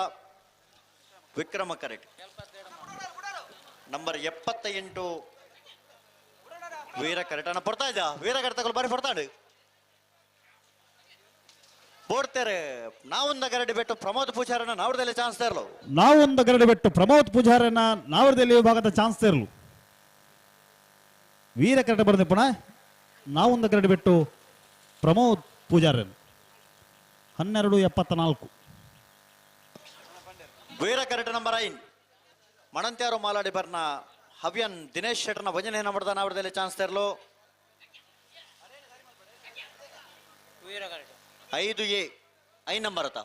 ವಿಕ್ರಮ ಕರೆಟ್ ನಂಬರ್ 78 ವೀರ ಕರೆಟ್ ಅಣ್ಣ ಬರ್ತಾ ಇದ್ದ ವೀರ ಕರೆಟ್ ತಗೊಳ್ಳಿ ಬಾರಿ ಬರ್ತಾಡು ಬೋಡ್ತಾರೆ ನಾವೊಂದ ಗರಡಿ ಬಿಟ್ಟು ಪ್ರಮೋದ್ ಪೂಜಾರನ ನಾವರದಲ್ಲಿ ಚಾನ್ಸ್ ತೆರಲು ನಾವೊಂದ ಗರಡಿ ಬಿಟ್ಟು ಪ್ರಮೋದ್ ಪೂಜಾರನ ನಾವರದಲ್ಲಿ ವಿಭಾಗದ ಚಾನ್ಸ್ ತೆರಲು ವೀರ ಕರಡೆ ಬರೆದ ಪುನಃ ನಾವೊಂದ ಗರಡಿ ಬಿಟ್ಟು ಪ್ರಮೋದ್ ಪೂಜಾರನ್ 12-74 ವೀರ ಕರೆಟ್ ನಂಬರ್ 9 ಮಣಂತ್ಯಾರು ಮಾಲಾಡಿ ಬರ್ನ ಹವ್ಯನ್ ದಿನೇಶ್ ಶೆಟ್ಟರ್ನ 1ನೇ ನಂಬರದ ನಾವರದಲ್ಲಿ ಚಾನ್ಸ್ ತೆರಲು 5A 5 ನಂಬರ್ ಅತ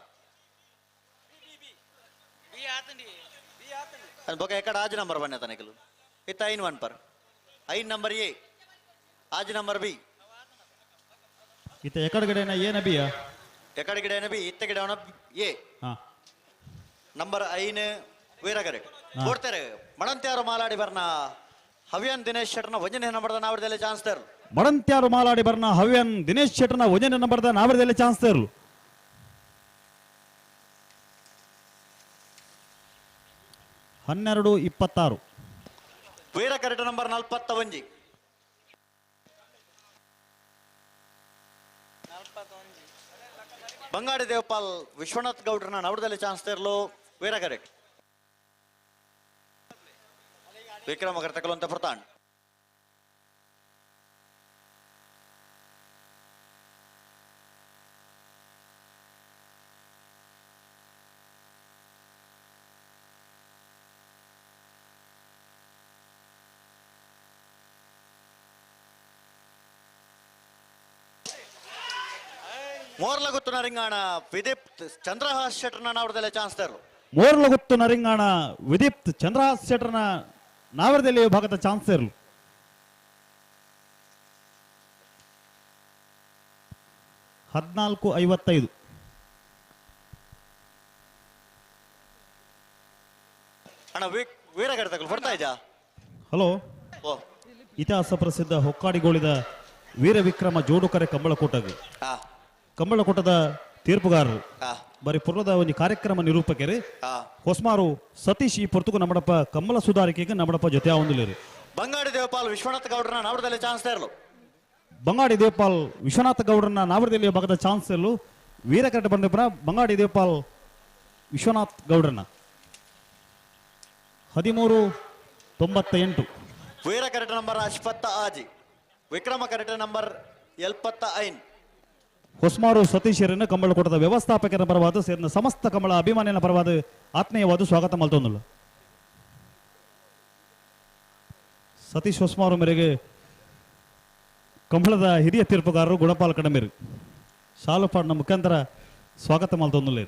ಬೊಕ ಎಕಡ ಆಜ್ ನಂಬರ್ ಬನ್ನಿ ತನಕಲು ಇತ್ತ ಐನ್ 1 ಪರ್ ಐನ್ ನಂಬರ್ ಎ ಆಜ್ ನಂಬರ್ ಬಿ ಇತ ಎಕಡಗಡೆನ ಎ ನಬಿಯ ಎಕಡ ಗಿಡ ಬಿ ಇತ್ತ ಗಿಡವನ ಎ ನಂಬರ್ ಐನ್ ವೀರಗರೆ ಕೊಡ್ತಾರೆ ಮಣಂತ್ಯಾರು ಮಾಲಾಡಿ ಬರ್ನ ಹವ್ಯನ್ ದಿನೇಶ್ ಶೆಟ್ಟರ್ನ ವಜನ ನಂಬರ್ದ ನಾವರದಲ್ಲಿ ಚಾನ್ಸ್ ತರು ಮಡಂತ್ಯಾರು ಮಾಲಾಡಿ ಬರ್ನ ಹವ್ಯನ್ ದಿನೇಶ್ ಶೆಟ್ಟರ್ನ ವಜನ ನಂಬರ್ದ ನಾವರದಲ್ಲಿ ಚಾನ್ಸ್ ತರು 12-26 ವೀರಕರೆಟ ನಂಬರ್ 41 ಬಂಗಾಡಿ ದೇವಪಾಲ್ ವಿಶ್ವನಾಥ್ ಗೌಡ್ರನ ನವರದಲ್ಲಿ ಚಾನ್ಸ್ ತರಲು ವೀರಕರೆಟ್ ವಿಕ್ರಮ ಕರ್ತಕಲು ಅಂತ ಪ್ರತಾಣ್ ಮೋರ್ಲಗುತ್ತು ನರಿಂಗಾಣ ವಿದೀಪ್ ಚಂದ್ರಹಾಸ್ ಶೆಟ್ಟರ್ನ ನಾವರದಲ್ಲಿ ಚಾನ್ಸ್ ತರಲು ಮೋರ್ಲಗುತ್ತು ನರಿಂಗಾಣ ವಿದೀಪ್ ಚಂದ್ರಹಾಸ್ ಶೆಟ್ಟರ್ನ ನಾವರದಲ್ಲಿ ಭಾಗದ ಚಾನ್ಸ್ ಇರಲು 14-55 ಅಣ್ಣ ವೀರಗಡೆ ತಗಲು ಬರ್ತಾ ಇದ್ಯಾ ಹಲೋ ಇತಿಹಾಸ ಪ್ರಸಿದ್ಧ ಹೊಕ್ಕಾಡಿಗೋಳಿದ ವೀರ ವಿಕ್ರಮ ಜೋಡುಕರೆ ಕಂಬಳಕೋಟಗೆ ಕಂಬಳಕೋಟದ ತೀರ್ಪುಗಾರರು ಬರೀ ಪೂರ್ವದ ಒಂದು ಕಾರ್ಯಕ್ರಮ ನಿರೂಪಕರು ಹೊಸ್ಮಾರು ಸತೀಶ್ ಈ ಪೊರ್ತುಕು ನಮ್ಮಡಪ್ಪ ಕಮ್ಮಲ ಸುಧಾರಿಕೆಗೆ ನಮ್ಮಡಪ್ಪ ಜೊತೆ ಆವಂದಿಲ್ಲರು ಬಂಗಾಡಿ ದೇವಪಾಲ್ ವಿಶ್ವನಾಥ್ ಗೌಡ್ರನ ನಾವರದಲ್ಲಿ ಚಾನ್ಸ್ ತರಲು ಬಂಗಾಡಿ ದೇವಪಾಲ್ ವಿಶ್ವನಾಥ ಗೌಡ್ರನ ನಾವರದಲ್ಲಿ ಭಾಗದ ಚಾನ್ಸ್ ಇರಲು ವೀರಕರೆಟ ಬಂದಪುರ ಬಂಗಾಡಿ ದೇವಪಾಲ್ ವಿಶ್ವನಾಥ್ ಗೌಡ್ರನ 13-98 ವೀರಕರೆಟ ನಂಬರ್ 75 ಆಜಿ ವಿಕ್ರಮ ಕರೆಟ ನಂಬರ್ 75 ಹೊಸ್ಮಾರು ಸತೀಶರನ್ನು ಕಂಬಳಕೋಟದ ವ್ಯವಸ್ಥಾಪಕರ ಪರವಾದ ಸೇರಿನ ಸಮಸ್ತ ಕಂಬಳ ಅಭಿಮಾನಿಗಳ ಪರವಾದ ಆತ್ಮೀಯವಾದ ಸ್ವಾಗತ ಮಲ್ತೊಂದಿಲ್ಲ ಸತೀಶ್ ಹೊಸ್ಮಾರು ಮೇರೆಗೆ ಕಂಬಳದ ಹಿರಿಯ ತೀರ್ಪುಗಾರರು ಗುಣಪಾಲ್ ಕಡಮೇರು ಶಾಲುಪಾಡ್ನ ಮುಖಾಂತರ ಸ್ವಾಗತ ಮಲ್ತೊಂದಿಲ್ಲ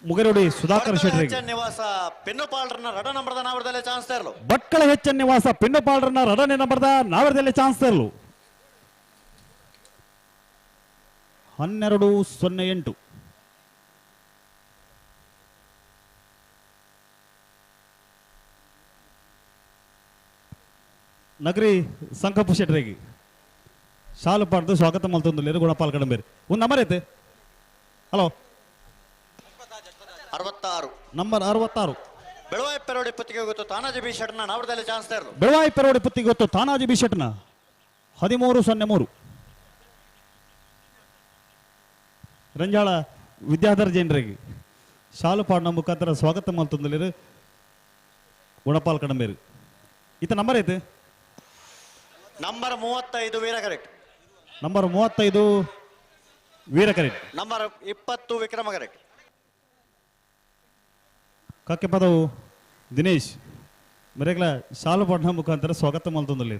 ಮುಗರೋಡಿ ಸುಧಾಕರ್ ಶೆಟ್ಟಿ ನಿವಾಸ ಪೆನ್ನುಪಾಳ್ರನ್ನ ರಡ ನಂಬರ್ದ ನಾವರದಲ್ಲಿ ಚಾನ್ಸ್ ತರಲು ಭಟ್ಕಳ ಹೆಚ್ಚನ್ ನಿವಾಸ ಪಿನ್ನಪಾಳ್ರನ್ನ ರಡನೆ ನಂಬರ್ದ ನಾವರದಲ್ಲಿ ಚಾನ್ಸ್ ತರಲು 12-08 ನಗರಿ ಸಂಕಪ್ಪ ಶೆಟ್ರಿಗೆ ಶಾಲು ಪಾಡ್ದು ಸ್ವಾಗತ ಮಲ್ತೊಂದಿಲ್ಲ ಗುಣಪಾಲ್ ಕಡಂಬೇರಿ ಒಂದು ನಂಬರ್ ಐತೆ ಹಲೋ 66 ನಂಬರ್ 66 ಬೆಳವಾಯಿ ಪೆರೋಡಿ ಪುತ್ತಿಗೆ ಗೊತ್ತು ತಾನಾಜಿ ಬಿ ಶೆಟ್ನ ನಾವರದಲ್ಲಿ ಚಾನ್ಸ್ ತರಲು ಬೆಳವಾಯಿ ಪೆರೋಡಿ ಪುತ್ತಿಗೆ ಗೊತ್ತು ತಾನಾಜಿ ಬಿ ಶೆಟ್ನ 13-03 ರಂಜಾಳ ವಿದ್ಯಾಧರ ಜೈನರಿಗೆ ಶಾಲು ಪಾಡ್ನ ಮುಖಾಂತರ ಸ್ವಾಗತ ಮಲ್ತೊಂದಿಲ್ಲ ಗುಣಪಾಲ್ ಕಡಂಬೇರಿ ಈತ ನಂಬರ್ ಐತೆ ನಂಬರ್ 35 ವೀರಕರೆಟ್ ನಂಬರ್ 35 ವೀರಕರೆಟ್ number 20 Vikrama correct Kakkepadavu Dinesh ಮರೆಗಲ ಶಾಲು ಪಾಡ್ನ ಮುಖಾಂತರ ಸ್ವಾಗತ ಮಲ್ತೊಂದಿಲ್ಲ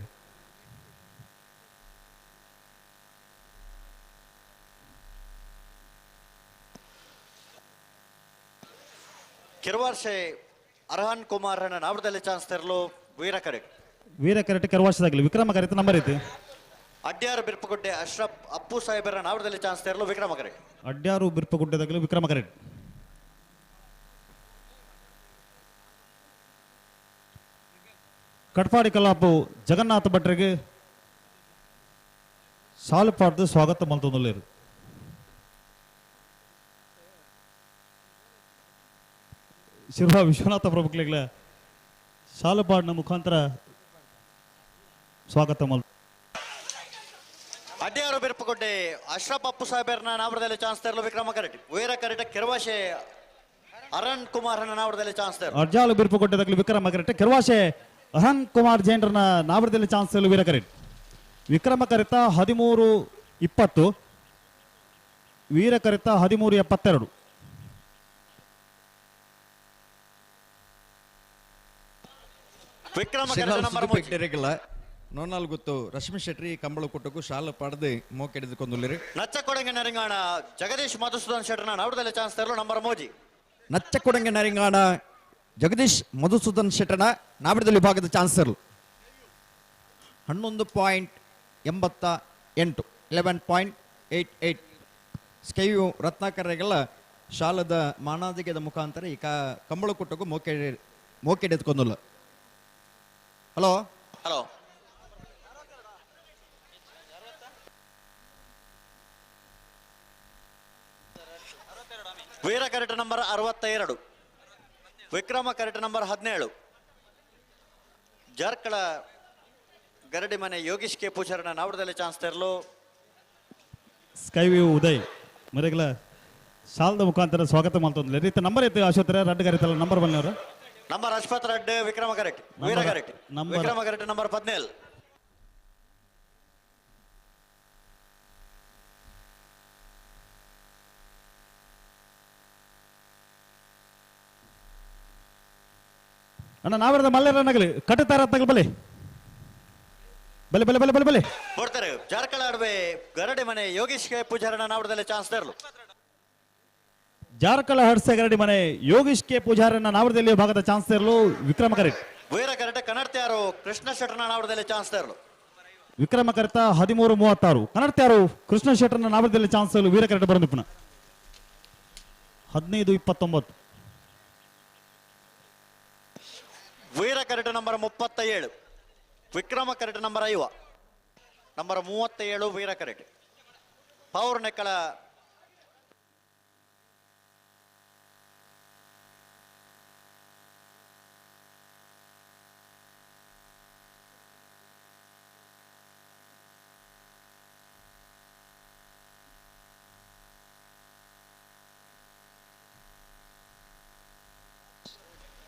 ಕಿರುವಾರ್ಷೆ ಅರ್ಹನ್ ಕುಮಾರ್ ನಾವರದಲ್ಲಿ ಚಾನ್ಸ್ ತರಲು ವೀರಕರೆಟ್ ವೀರಕರೆಟ್ ಕೆರವಾಶದಾಗಲಿ ವಿಕ್ರಮ ಕರೆತ ನಂಬರ್ ಐತೆ ಅಡ್ಯಾರು ಬಿರ್ಪಗುಡ್ಡೆ ಅಶ್ರಫ್ ಅಪ್ಪು ಸಾಹೇಬರ ನಾವರದಲ್ಲಿ ಚಾನ್ಸ್ ತರಲು ವಿಕ್ರಮ ಕರೆಟ್ ಅಡ್ಯಾರು ಬಿರ್ಪಗುಡ್ಡೆದಾಗಲಿ ವಿಕ್ರಮ ಕರೆಟ್ ಕಟ್ಪಾಡಿ ಕಲಾಪು ಜಗನ್ನಾಥ ಭಟ್ರಿಗೆ ಶಾಲು ಪಾಡ್ದು ಸ್ವಾಗತ ಮಲ್ತೊಂದಿಲ್ಲ ಶಿರ್ವ ವಿಶ್ವನಾಥ ಪ್ರಭುಕ್ಲಿಗಳ ಶಾಲು ಪಾಡ್ನ ಮುಖಾಂತರ ಸ್ವಾಗತ ಮಲ್ ಅಡ್ಯಾರು ಬಿರ್ಪಗುಡ್ಡೆ ಅಶ್ರಫ್ ಅಪ್ಪು ಸಾಹೇಬರ ನಾವರದಲ್ಲಿ ಚಾನ್ಸ್ ತರಲು ವಿಕ್ರಮ ಕರೆಟ್ ವೀರಕರೆಟ್ ಕಿರುವಾಶೆ ಅರುಣ್ ಕುಮಾರ್ ನಾವರದಲ್ಲಿ ಚಾನ್ಸ್ ತರಲು ಅಡ್ಜಾಲು ಬಿರ್ಪುಕೊಟ್ಟದಾಗಲಿ ವಿಕ್ರಮ ಕರೆಟ್ ಕೆರವಾಶೆ ಅರುಣ್ ಕುಮಾರ್ ಜೈನರನ್ನ ನಾವರದಲ್ಲಿ ಚಾನ್ಸ್ ತರಲು ವೀರಕರೆಟ್ ವಿಕ್ರಮ ಕರೆತ 13-20 ವೀರಕರೆತ 13-72 ವಿಕ್ರಮ ಕರೆತ ನಂಬರ್ ನೋನಾಲ್ ಗೊತ್ತು ರಶ್ಮಿ ಶೆಟ್ಟಿ ಕಂಬಳ ಕೊಟ್ಟಕ್ಕೂ ಶಾಲು ಪಡೆದು ಮೋಕೆಡಿದುಕೊಂದುಲ್ಲಿರಿ ನಚ್ಚ ಕೊಡಂಗೆ ನರಿಂಗಾಣ ಜಗದೀಶ್ ಮಧುಸೂದನ್ ಶೆಟ್ಟರ್ನ ನಾವಡದಲ್ಲಿ ಚಾನ್ಸ್ ತರಲು ನಂಬರ್ ಮೋಜಿ ನಚ್ಚ ಕೊಡಂಗೆ ನರಿಂಗಾಣ ಜಗದೀಶ್ ಮಧುಸೂದನ್ ಶೆಟ್ಟನ ನಾವಿಡದಲ್ಲಿ ವಿಭಾಗದ ಚಾನ್ಸರ್ 11.88 11.88 ಸ್ಕೈಯು ರತ್ನಾಕರರಿಗೆಲ್ಲ ಶಾಲದ ಮಾನಾದಿಗೆದ ಮುಖಾಂತರ ಈ ಕಂಬಳ ಕೊಟ್ಟಕ್ಕೂ ಮೋಕೆಡೆದುಕೊಂದಿಲ್ಲ. Hello hello Veera correct number 62, Vikrama correct number 17, Jarkala ಗರಡಿ ಮನೆ ಯೋಗೀಶ್ ಕೆ ಪೂಜಾರನ ನಾವಡದಲ್ಲಿ ಚಾನ್ಸ್ ತೆರಲು ಸ್ಕೈವ್ಯೂ ಉದಯ್ ಮರೆಗಲ ಶಾಲದ ಮುಖಾಂತರ ಸ್ವಾಗತ ಮಾಡ್ತಂದ್ಲೆ ರೀತಿ ನಂಬರ್ ಐತೆ ಅಶೋತ್ರ ರಡ್ಡು ಕರೀತಲ್ಲ ನಂಬರ್ ಬನ್ನವ್ರ number Ashwath Reddy Vikrama correct Veera correct Vikrama correct number 17. ಅಣ್ಣ ನಾವಿರದ ಮಲ್ಲೇರನಗಲಿ ಕಟ್ಟುತ್ತಾರ ತಗಲ್ ಬಲೆ ಬಲೆ ಬಲೆ ಬಲೆ ಬಲೆ ಬಲೆ ಕೊಡ್ತಾರೆ ಜಾರ್ಕಳ ಅಡವೆ ಗರಡಿ ಮನೆ ಯೋಗೀಶ್ ಕೆ ಪೂಜಾರನ ನಾವಡದಲ್ಲಿ ಚಾನ್ಸ್ ತೆರಲು ಜಾರ್ಕಳ ಹಡ್ಸೆ ಗರಡಿ ಮನೆ ಯೋಗೀಶ್ ಕೆ ಪೂಜಾರನ ನಾವಡದಲ್ಲಿ ಭಾಗದ ಚಾನ್ಸ್ ತೆರಲು ವಿಕ್ರಮ ಕರೆಕ್ಟ್ ವೀರ ಕರೆಕ್ಟ್ ಕನ್ನಡತ್ಯಾರು ಕೃಷ್ಣ ಶೆಟ್ಟರ್ನ ನಾವಡದಲ್ಲಿ ಚಾನ್ಸ್ ತೆರಲು ವಿಕ್ರಮ ಕರೆತ 13:36 ಕನ್ನಡತ್ಯಾರು ಕೃಷ್ಣ ಶೆಟ್ಟರ್ನ ನಾವಡದಲ್ಲಿ ಚಾನ್ಸ್ ತೆರಲು ವೀರ ಕರೆಕ್ಟ್ ಬರಂದು ಪುನಃ 15:29 Veera correct number 37, Vikrama correct number 5, number 37 Veera correct ಪವರ್ ನೆಕ್ಕಳ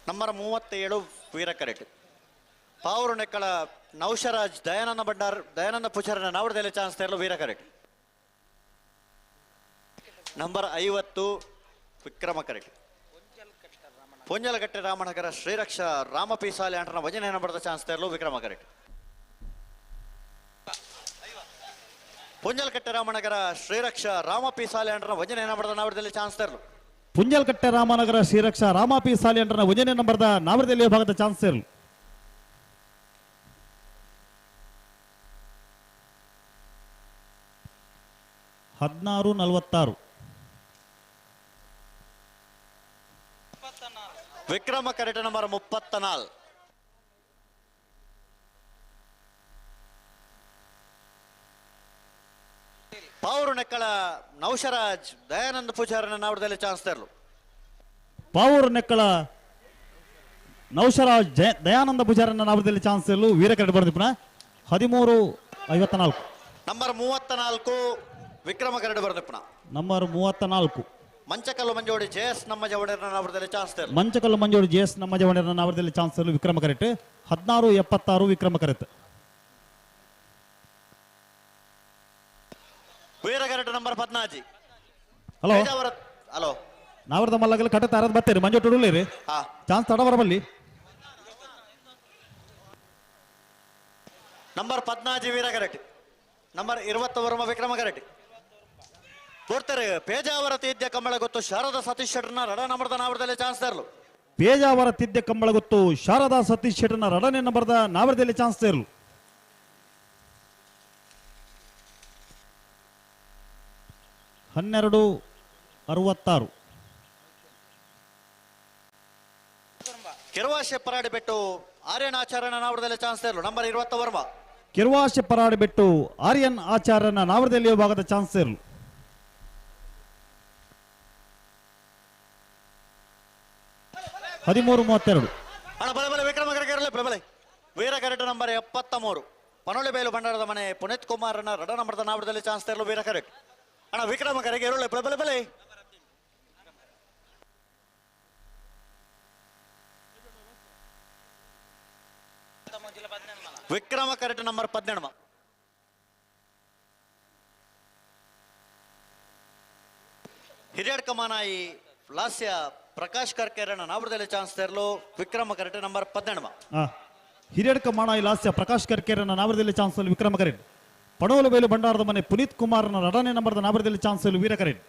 ನಂಬರ್ 37 ವೀರ ಕರೆಕ್ಟ್ ಪಾವೂರು ನೆಕ್ಕಳ ನೌಶರಾಜ್ ದಯಾನಂದ ಭಂಡಾರ್ ದಯಾನಂದ ಪೂಜಾರನ ನಾವಡದಲ್ಲಿ ಚಾನ್ಸ್ ತೆರಲು ವೀರ correct number 50 Vikrama correct Punjalkatte Ramanagara Shriraksha Rama ಪೀಸಾಲೆ ಅಂಟನ ವಜನೇನ ಬಡದ ಚಾನ್ಸ್ ತೆರಲು ವಿಕ್ರಮ ಕರೆಕ್ಟ್ ಪೊಂಜಲಕಟ್ಟೆ ರಾಮನಗರ ಶ್ರೀರಕ್ಷ ರಾಮ ಪೀಸಾಲೆ ಅಂಟನ ವಜನೇನ ಬಡದ ನಾವಡದಲ್ಲಿ ಚಾನ್ಸ್ ತೆರಲು ಪುಂಜಲ್ಕಟ್ಟೆ ರಾಮನಗರ ಶ್ರೀರಕ್ಷಾ ರಾಮಾಪಿ ಸಾಲಿ ಅಂಟನ ವಜನೆ ನಂಬರ್ದ ನಾವರದಲ್ಲಿ ಭಾಗದ ಚಾನ್ಸ್ ಸೇರಲು (16:46) ವಿಕ್ರಮ ಕರೆಕ್ಟ್ ನಂಬರ್ 34, ಪಾವೂರು ನೆಕ್ಕಳ ನೌಶರಾಜ್ ದಯಾನಂದ ಪೂಜಾರನ ನಾವಡದಲ್ಲಿ ಚಾನ್ಸ್ ತೆರಲು ಪಾವೂರು ನೆಕ್ಕಳ ನೌಶರಾಜ್ ದಯಾನಂದ ಪೂಜಾರನ ನಾವರದಲ್ಲಿ ಚಾನ್ಸ್ ಸೇರಲು ವೀರ ಕರೆಕ್ಟ್ ಬರೆದು ಪುನಃ 13:54 ನಂಬರ್ 34 ವಿಕ್ರಮ ಕರೆಕ್ಟ್ ಬರೆದು ಪುನಃ ನಂಬರ್ 34 ಮಂಚಕಲ್ಲು ಮಂಜೋಡಿ ಜೆಎಸ್ ನಮ್ಮ ಜವಡೇರನ ನಾವಡದಲ್ಲಿ ಚಾನ್ಸ್ ತೆರಲು ಮಂಚಕಲ್ಲು ಮಂಜೋಡಿ ಜೆಎಸ್ ನಮ್ಮ ಜವಣರನ ನಾವರದಲ್ಲಿ ಚಾನ್ಸ್ ಸೇರಲು Vikrama correct 16:76 Vikrama correct Veera correct number 14. Hello hello ನಾವರದ ಮಲ್ಲಗಲ್ ಕಟ್ಟ ತಾರದ್ ಬತ್ತೇರಿ ಮಂಜೋಟ್ ಉಡುಲೇರಿ ಚಾನ್ಸ್ ತಡ ಬರಬಲ್ಲಿ ನಂಬರ್ 14 ವೀರ ಕರೆಕ್ಟ್ ನಂಬರ್ 20 ವರ್ಮ ವಿಕ್ರಮ ಕರೆಕ್ಟ್ ಕೊಡ್ತಾರೆ ಪೇಜಾವರ ತೀದ್ಯ ಕಂಬಳ ಗೊತ್ತು ಶಾರದಾ ಸತೀಶ್ ಶೆಟ್ಟರ್ನ ರಡ ನಂಬರ್ದ ನಾವಡದಲ್ಲಿ ಚಾನ್ಸ್ ತರಲು ಪೇಜಾವರ ತಿದ್ದೆ ಕಂಬಳ ಗೊತ್ತು ಶಾರದಾ ಸತೀಶ್ ಶೆಟ್ಟರ್ನ ರಡನೆ ನಂಬರ್ದ ನಾವರದಲ್ಲಿ ಚಾನ್ಸ್ ತೇರಲು 12:66 ಕೆರವಾಶೆ ಪರಾಡಿ ಬೆಟ್ಟು ಆರ್ಯನ್ ಆಚಾರ್ಯನ ನಾವಡದಲ್ಲಿ ಚಾನ್ಸ್ ತರಲು ನಂಬರ್ 20 ವರ್ಮ ಕೆರವಾಶೆ ಪರಾಡಿ ಬೆಟ್ಟು ಆರ್ಯನ್ ಆಚಾರ್ಯನ ನಾವರದಲ್ಲಿ ಭಾಗದ ಚಾನ್ಸ್ ತೇರಲು 13:32 ಅಣ್ಣ ಬಲೆ ಬಲೆ ವಿಕ್ರಮ ಕರೆಕ್ಟ್ ಬಲೆ ವೀರ ಕರೆಕ್ಟ್ ನಂಬರ್ 73 ಪನೋಳಿ ಬೈಲು ಭಂಡಾರದ ಮನೆ ಪುನೀತ್ ಕುಮಾರನ ರಡ ನಂಬರ್ದ ನಾವಡದಲ್ಲಿ ಚಾನ್ಸ್ ತರಲು ವೀರ ಕರೆಕ್ಟ್ ಅಣ್ಣ ವಿಕ್ರಮ ಕರೆಗೆ ಇರುಳೆ ಬಲೆ ಬಲೆ ಬಲೆ ವಿಕ್ರಮ ಕರೆಕ್ಟ್ ನಂಬರ್ 17 ಹಿರಿಯಡ್ ಕಮಾನಾಯಿ ಲಾಸ್ಯ ಪ್ರಕಾಶ್ ಕರ್ಕೇರನ ನಾವಡದಲ್ಲಿ ಚಾನ್ಸ್ ತರಲು ವಿಕ್ರಮ ಕರೆಕ್ಟ್ ನಂಬರ್ 17 ಹಿರಿಯಡ್ಕ ಮಾಣಾಯಿ ಲಾಸ್ಯ ಪ್ರಕಾಶ್ ಕರ್ಕೇರನ ನಾವರದಲ್ಲಿ ಚಾನ್ಸಲ್ ವಿಕ್ರಮ ಕರೆಡ್. ಪಡೋಲು ಬೈಲು ಬಂಡಾರದ ಮನೆ ಪುನೀತ್ ಕುಮಾರ್ನ 2ನೇ ನಂಬರ್ದ ನಾವರದಲ್ಲಿ ಚಾನ್ಸಲ್ ವೀರ ಕರೆಡ್.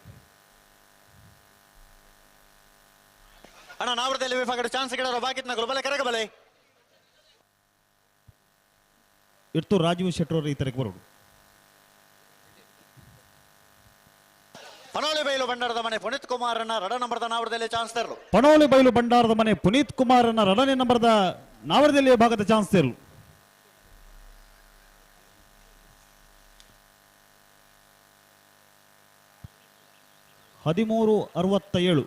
ಅಣ್ಣ ನಾವರದಲ್ಲಿ ವಿಭಾಗದ ಚಾನ್ಸ್ ಗಿಡರ ಬಾಕಿತ್ ನಗಲು ಬಲೆ ಕರೆಗ ಬಲೆ ಇತ್ತು ರಾಜೀವ್ ಶೆಟ್ಟರ್ ಈ ತರಕ್ಕೆ ಬರೋದು. ಪನೋಲಿ ಬೈಲು ಬಂಡಾರದ ಮನೆ ಪುನೀತ್ ಕುಮಾರನ 2 ನಂಬರ್ದ ನಾವರದಲ್ಲಿ ಚಾನ್ಸ್ ತೆರಲು. ಪನೋಲಿ ಬೈಲು ಬಂಡಾರದ ಮನೆ ಪುನೀತ್ ಕುಮಾರನ 2ನೇ ನಂಬರ್ದ ನಾವರದಲ್ಲಿ ವಿಭಾಗದ ಚಾನ್ಸ್ ತೆರಲು. (13:67)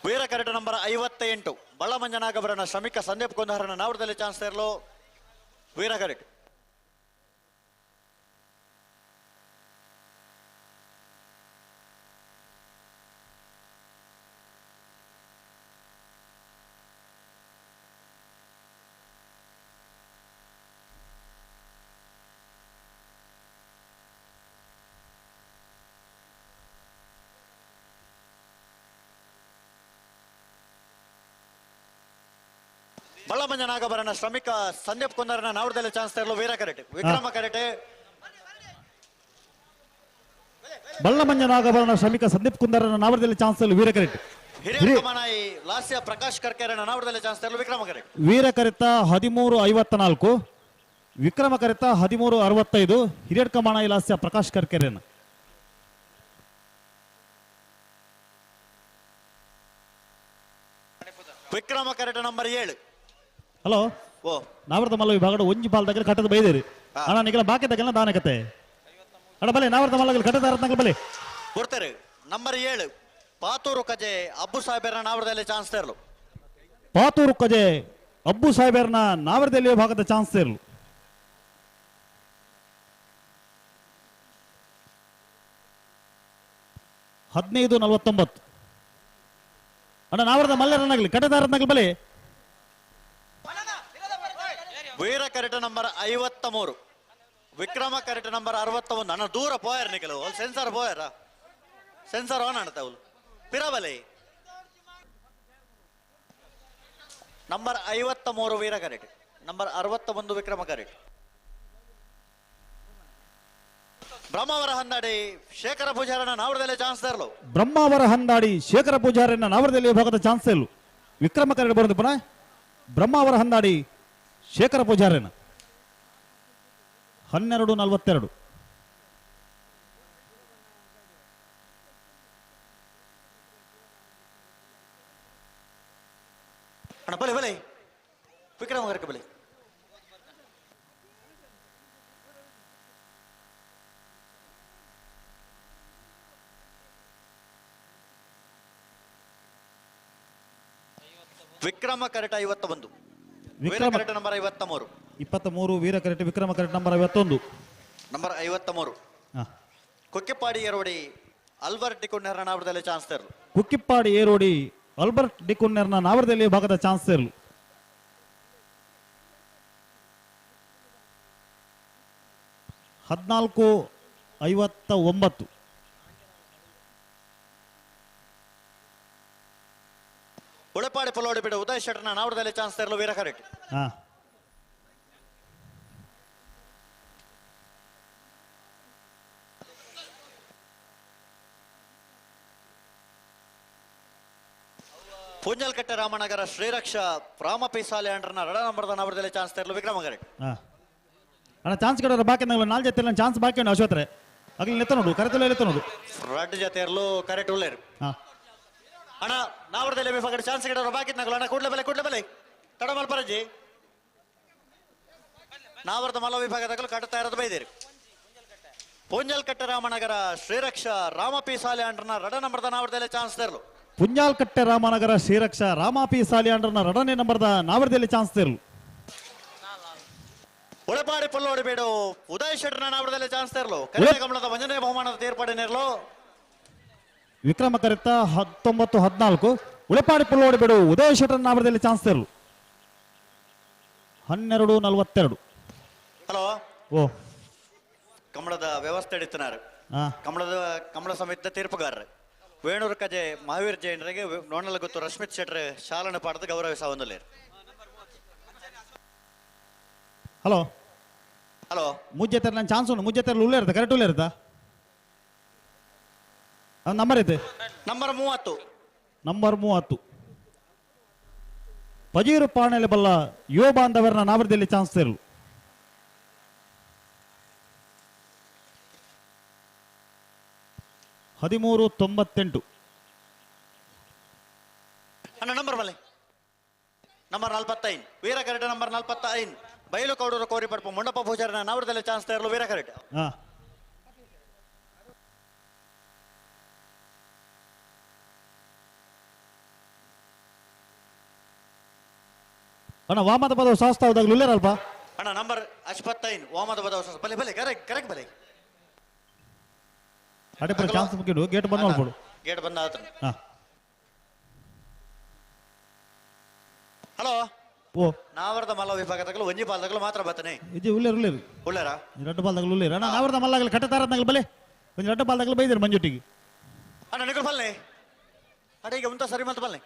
ವೀರ ಕರೆಟ್ ನಂಬರ್ 58 ಬಳ್ಳಮಂಜನಾಗಬರನ ಶ್ರಮಿಕ ಸಂದೀಪ್ ಕುಂದಾರನ ನಾವರದಲ್ಲಿ ಚಾನ್ಸ್ ತೆರಲು. ವೀರ ಕರೆಟ್ ಬಳ್ಳಮಂಜನಾಗಬರನ ಶ್ರಮಿಕ ಸಂದೀಪ್ ಕುಂದಾರನ ನಾವರದಲ್ಲಿ ಚಾನ್ಸ್ ತೆರಲು. ವೀರ ಕರೆಟ್ ವಿಕ್ರಮ ಕರೆಟ್ ಬಳ್ಳಮಂಜನಾಗಬರನ ಶ್ರಮಿಕ ಸಂದೀಪ್ ಕುಂದಾರನ ನಾವರದಲ್ಲಿ ಚಾನ್ಸ್ ತೆರಲು. ವೀರ ಕರೆಟ್ ಹಿರಿಯ ಮನಾಯಿ ಲಾಸ್ಯ ಪ್ರಕಾಶ್ ಕರ್ಕೇರನ ನಾವರದಲ್ಲಿ ಚಾನ್ಸ್ ತೆರಲು. ವಿಕ್ರಮ ಕರೆಟ್ ವೀರ ಕರೆತ 13:54, ವಿಕ್ರಮ ಕರೆತ 13:65, ಹಿರಿಯಡ್ಕ ಮಾಣಾಯಿ ಲಾಸ್ಯ ಪ್ರಕಾಶ್ ಕರ್ಕೇರನ. Vikrama correct number 7. ಹಲೋ ಓ ನಾವರದ ಮಲ್ಲ ವಿಭಾಗದ ಒಂಜಿ ಪಾಲ್ దగ్గర ಕಟ್ಟದ ಬೈದೇರಿ ಅಣ್ಣ ನಿಗಲ ಬಾಕಿ ತಗಲ ದಾನ ಕತೆ ಅಣ್ಣ ಬಲೆ ನಾವರದ ಮಲ್ಲ ಕಟ್ಟದ ಅರ್ಥ ಬಲೆ ಕೊಡ್ತಾರೆ. ನಂಬರ್ 7 ಪಾತೂರು ಕಜೆ ಅಬ್ಬು ಸಾಹೇಬರ ನಾವರದಲ್ಲಿ ಚಾನ್ಸ್ ತೆರಲು. ಪಾತೂರು ಕಜೆ ಅಬ್ಬು ಸಾಹೇಬರ್ನ ನಾವರದಲ್ಲಿ ವಿಭಾಗದ ಚಾನ್ಸ್ ತೆರಲು. (15:49) ಅಣ್ಣ ನಾವರದ ಮಲ್ಲರನ್ನಾಗಲಿ ಕಟ್ಟದಾರನ್ನಾಗಲಿ ಬಲೆ. Veera correct number 53 Vikrama correct number 61. ಅಣ್ಣ ದೂರ ಪೋಯರ್ ನಿಖಲು ಸೆನ್ಸರ್ ಪೋಯರ ಸೆನ್ಸರ್ ಆನ್ ಆಣ್ತಾವಲ್ ಪಿರಬಲೆ. Number 53 Veera correct, number 61 Vikrama correct. Brahmavara Handadi Shekhara ಪೂಜಾರನ ನಾವರದಲ್ಲಿ ಚಾನ್ಸ್ ತರಲು. ಬ್ರಹ್ಮಾವರ ಹಂದಾಡಿ ಶೇಖರ ಪೂಜಾರನ ನಾವರದಲ್ಲಿ ವಿಭಾಗದ ಚಾನ್ಸ್ ತೆರಲು. ವಿಕ್ರಮ ಕರೆಟ್ ಬರೋದು ಪುನಃ ಬ್ರಹ್ಮಾವರ ಹಂದಾಡಿ ಶೇಖರ ಪೂಜಾರನ 12:42. ಅಣ್ಣ ಬಲೆ ಬಲೆ ವಿಕ್ರಮ ಕರೆಟ್ ಬಲೆ. Vikrama correct 51, Veera correct number 53. 23 Veera correct Vikrama correct number 51. Number 53 ಕೊಕ್ಕಿಪ್ಪಾಡಿ ಏರೋಡಿ ಅಲ್ಬರ್ಟ್ ಡಿಕುನ್ನರ್ನ ನಾವರದಲ್ಲಿ ಚಾನ್ಸ್ ತೆರಲು. ಕುಕ್ಕಿಪ್ಪಾಡಿ ಏರೋಡಿ ಅಲ್ಬರ್ಟ್ ಡಿಕುನ್ನರ್ನ ನಾವರದಲ್ಲಿ ವಿಭಾಗದ ಚಾನ್ಸ್ ತೆರಲು. 14:59. ಉಳಪಾಡಿ ಪೊಲೋಡಿ ಬಿಡು ಉದಯ್ ಶೆಟ್ಟರ್ನ ನಾವರದಲ್ಲಿ ಚಾನ್ಸ್ ತೆರಲು. ವೀರ ಕರೆಟ್ ಪುಂಜಲ್ಕಟ್ಟೆ ರಾಮನಗರ ಶ್ರೀರಕ್ಷ ರಾಮಪಿ ಸಾಲೆ ಅಂಡ್ರನ 2 ನಂಬರ್ದ ನಾವರದಲ್ಲಿ ಚಾನ್ಸ್ ತೆರಲು. ವಿಕ್ರಮ ಕರೆಟ್ ಅಣ್ಣ ಚಾನ್ಸ್ ಕಡೆ ಬಾಕಿ ನಾಲ್ ಜೊತೆ ಚಾನ್ಸ್ ಬಾಕಿ ಉಂಟು ಅಶ್ವತ್ರೆ ಆಗ್ಲಿ ನೆತ್ತ ನೋಡು ಕರೆತಲ್ಲ ಎತ್ತ ನೋಡು ರೆಡ್ ಜೊತೆ ಇರಲು ಕರೆಕ್ಟ್ ಉಳ್ಳೇರು. ಅಣ್ಣ ನಾವರದಲ್ಲಿ ವಿಭಾಗದ ಚಾನ್ಸ್ ಗಿಡರು ಬಾಕಿ ನಗಲು. ಅಣ್ಣ ಕೂಡ್ಲೆ ಬಲೆ ತಡ ಮಲ್ಪರಜಿ ನಾವರದ ಮಲ್ಲ ವಿಭಾಗದಾಗಲು ಕಟ್ಟುತ್ತಾ ಇರೋದು ಬೈದೇರಿ. ಪುಂಜಲ್ಕಟ್ಟೆ ರಾಮನಗರ ಶ್ರೀರಕ್ಷ ರಾಮಪಿ ಸಾಲೆ ಅಂಡ್ರನ 2 ನಂಬರ್ದ ನಾವರದಲ್ಲಿ ಚಾನ್ಸ್ ತೆರಲು. ಪುಂಜಾಲ್ಕಟ್ಟೆ ರಾಮನಗರ ಶ್ರೀರಕ್ಷ ರಾಮಾಪಿ ಸಾಲಿಯಾಂಡ್ರನ 2ನೇ ನಂಬರ್ದ ನಾವರದಲ್ಲಿ ಚಾನ್ಸ್ ತೆರಲು. ಉಳಪಾಡಿ ಪುಲ್ಲೋಡಿ ಬೇಡು ಉದಯ್ ಶೆಟ್ಟರ್ನ ನಾವರದಲ್ಲಿ ಚಾನ್ಸ್ ತೆರಲು. ಕನ್ನಡ ಕಮಲದ 1ನೇ ಬಹುಮಾನದ ತೀರ್ಪಾಡಿ ನೇರಲು. ವಿಕ್ರಮ ಕರೆತ 19:14 ಉಳಪಾಡಿ ಪುಲ್ಲೋಡಿ ಬೇಡು ಉದಯ್ ಶೆಟ್ಟರ್ ನಾವರದಲ್ಲಿ ಚಾನ್ಸ್ ತೆರಲು. 12:42. ಹಲೋ ಓ ಕಮಲದ ವ್ಯವಸ್ಥೆ ಹಿಡಿತನಾರು ಕಮಲ ಸಮಿತಿಯ ತೀರ್ಪುಗಾರರು ವೇಣೂರು ಕಜೆ ಮಹಾವೀರ್ ಜೈನರಿಗೆ ನೋಣಲ ಗೊತ್ತು ರಶ್ಮಿತ್ ಶೆಟ್ರ್ ಶಾಲನ ಪಾಡದ ಗೌರವಿಸ ಹೊಂದಲೇರು. ಹಲೋ ಹಲೋ ಮುಜ್ಜೆತರ ನನ್ನ ಚಾನ್ಸ್ ಉಂಟು ಮುಜ್ಜೆತರ ಉಳ್ಳೆ ಇರುತ್ತಾ ಕರೆಕ್ಟ್ ಉಳ್ಳೆ ಇರುತ್ತಾ ನಂಬರ್ ಐತೆ ನಂಬರ್ 30 ನಂಬರ್ 30 ಪಜೀರು ಪಾಣೆಲೆ ಬಲ್ಲ ಯುವ ಬಾಂಧವರನ್ನ ನಾವರದಲ್ಲಿ ಚಾನ್ಸ್ ತೆರಲು 1398 ಅಣ್ಣ ನಂಬರ್ ಬಲೆ ನಂಬರ್ 45 ವೀರ ಕರೆಕ್ಟ್ ನಂಬರ್ 45 ಬಯಲು ಕೌಡೂರು ಕೋರಿ ಪಡ್ಪ ಮುಂಡಪ್ಪ ಪೂಜಾರನ ನಾವರದಲ್ಲಿ ಚಾನ್ಸ್ ತೆರಲು ವೀರ ಕರೆಕ್ಟ್. ಅಣ್ಣ ವಾಮದ ಪದವು ಶಾಸ್ತ್ರವಾದಾಗಲೂ ಇಲ್ಲರಲ್ಪ ಅಣ್ಣ ನಂಬರ್ 55 ವಾಮದ ಪದವು ಬಲೆ ಬಲೆ ಕರೆಕ್ಟ್ ಕರೆಕ್ಟ್ ಬಲೆ ಅಡೆ ಚಾನ್ಸ್ ಮುಗಿಡು ಗೇಟ್ ಬಂದ್ ಮಾಡ್ಬಿಡು ಗೇಟ್ ಬಂದ ಆತ. ಹಲೋ ಓ ನಾವರದ ಮಲ್ಲ ವಿಭಾಗದಾಗಲು ಒಂಜಿ ಬಾಲ್ದಾಗಲು ಮಾತ್ರ ಬತ್ತನೆ ಇದು ಉಳ್ಳೇರು ಉಳ್ಳೇರು ಉಳ್ಳಾರ ಎರಡು ಬಾಲ್ದಾಗಲು ಉಳ್ಳೇರು ಅಣ್ಣ ನಾವರದ ಮಲ್ಲಾಗಲು ಕಟ್ಟತಾರದ್ನಾಗಲು ಬಲೆ ಒಂದು ಎರಡು ಬಾಲ್ದಾಗಲು ಬೈದಿರು ಮಂಜುಟ್ಟಿಗೆ ಅಣ್ಣ ನಿಗಳು ಬಲ್ಲೆ ಅಡೆ ಈಗ ಉಂಟ ಸರಿ ಮತ್ತೆ ಬಲ್ಲೆ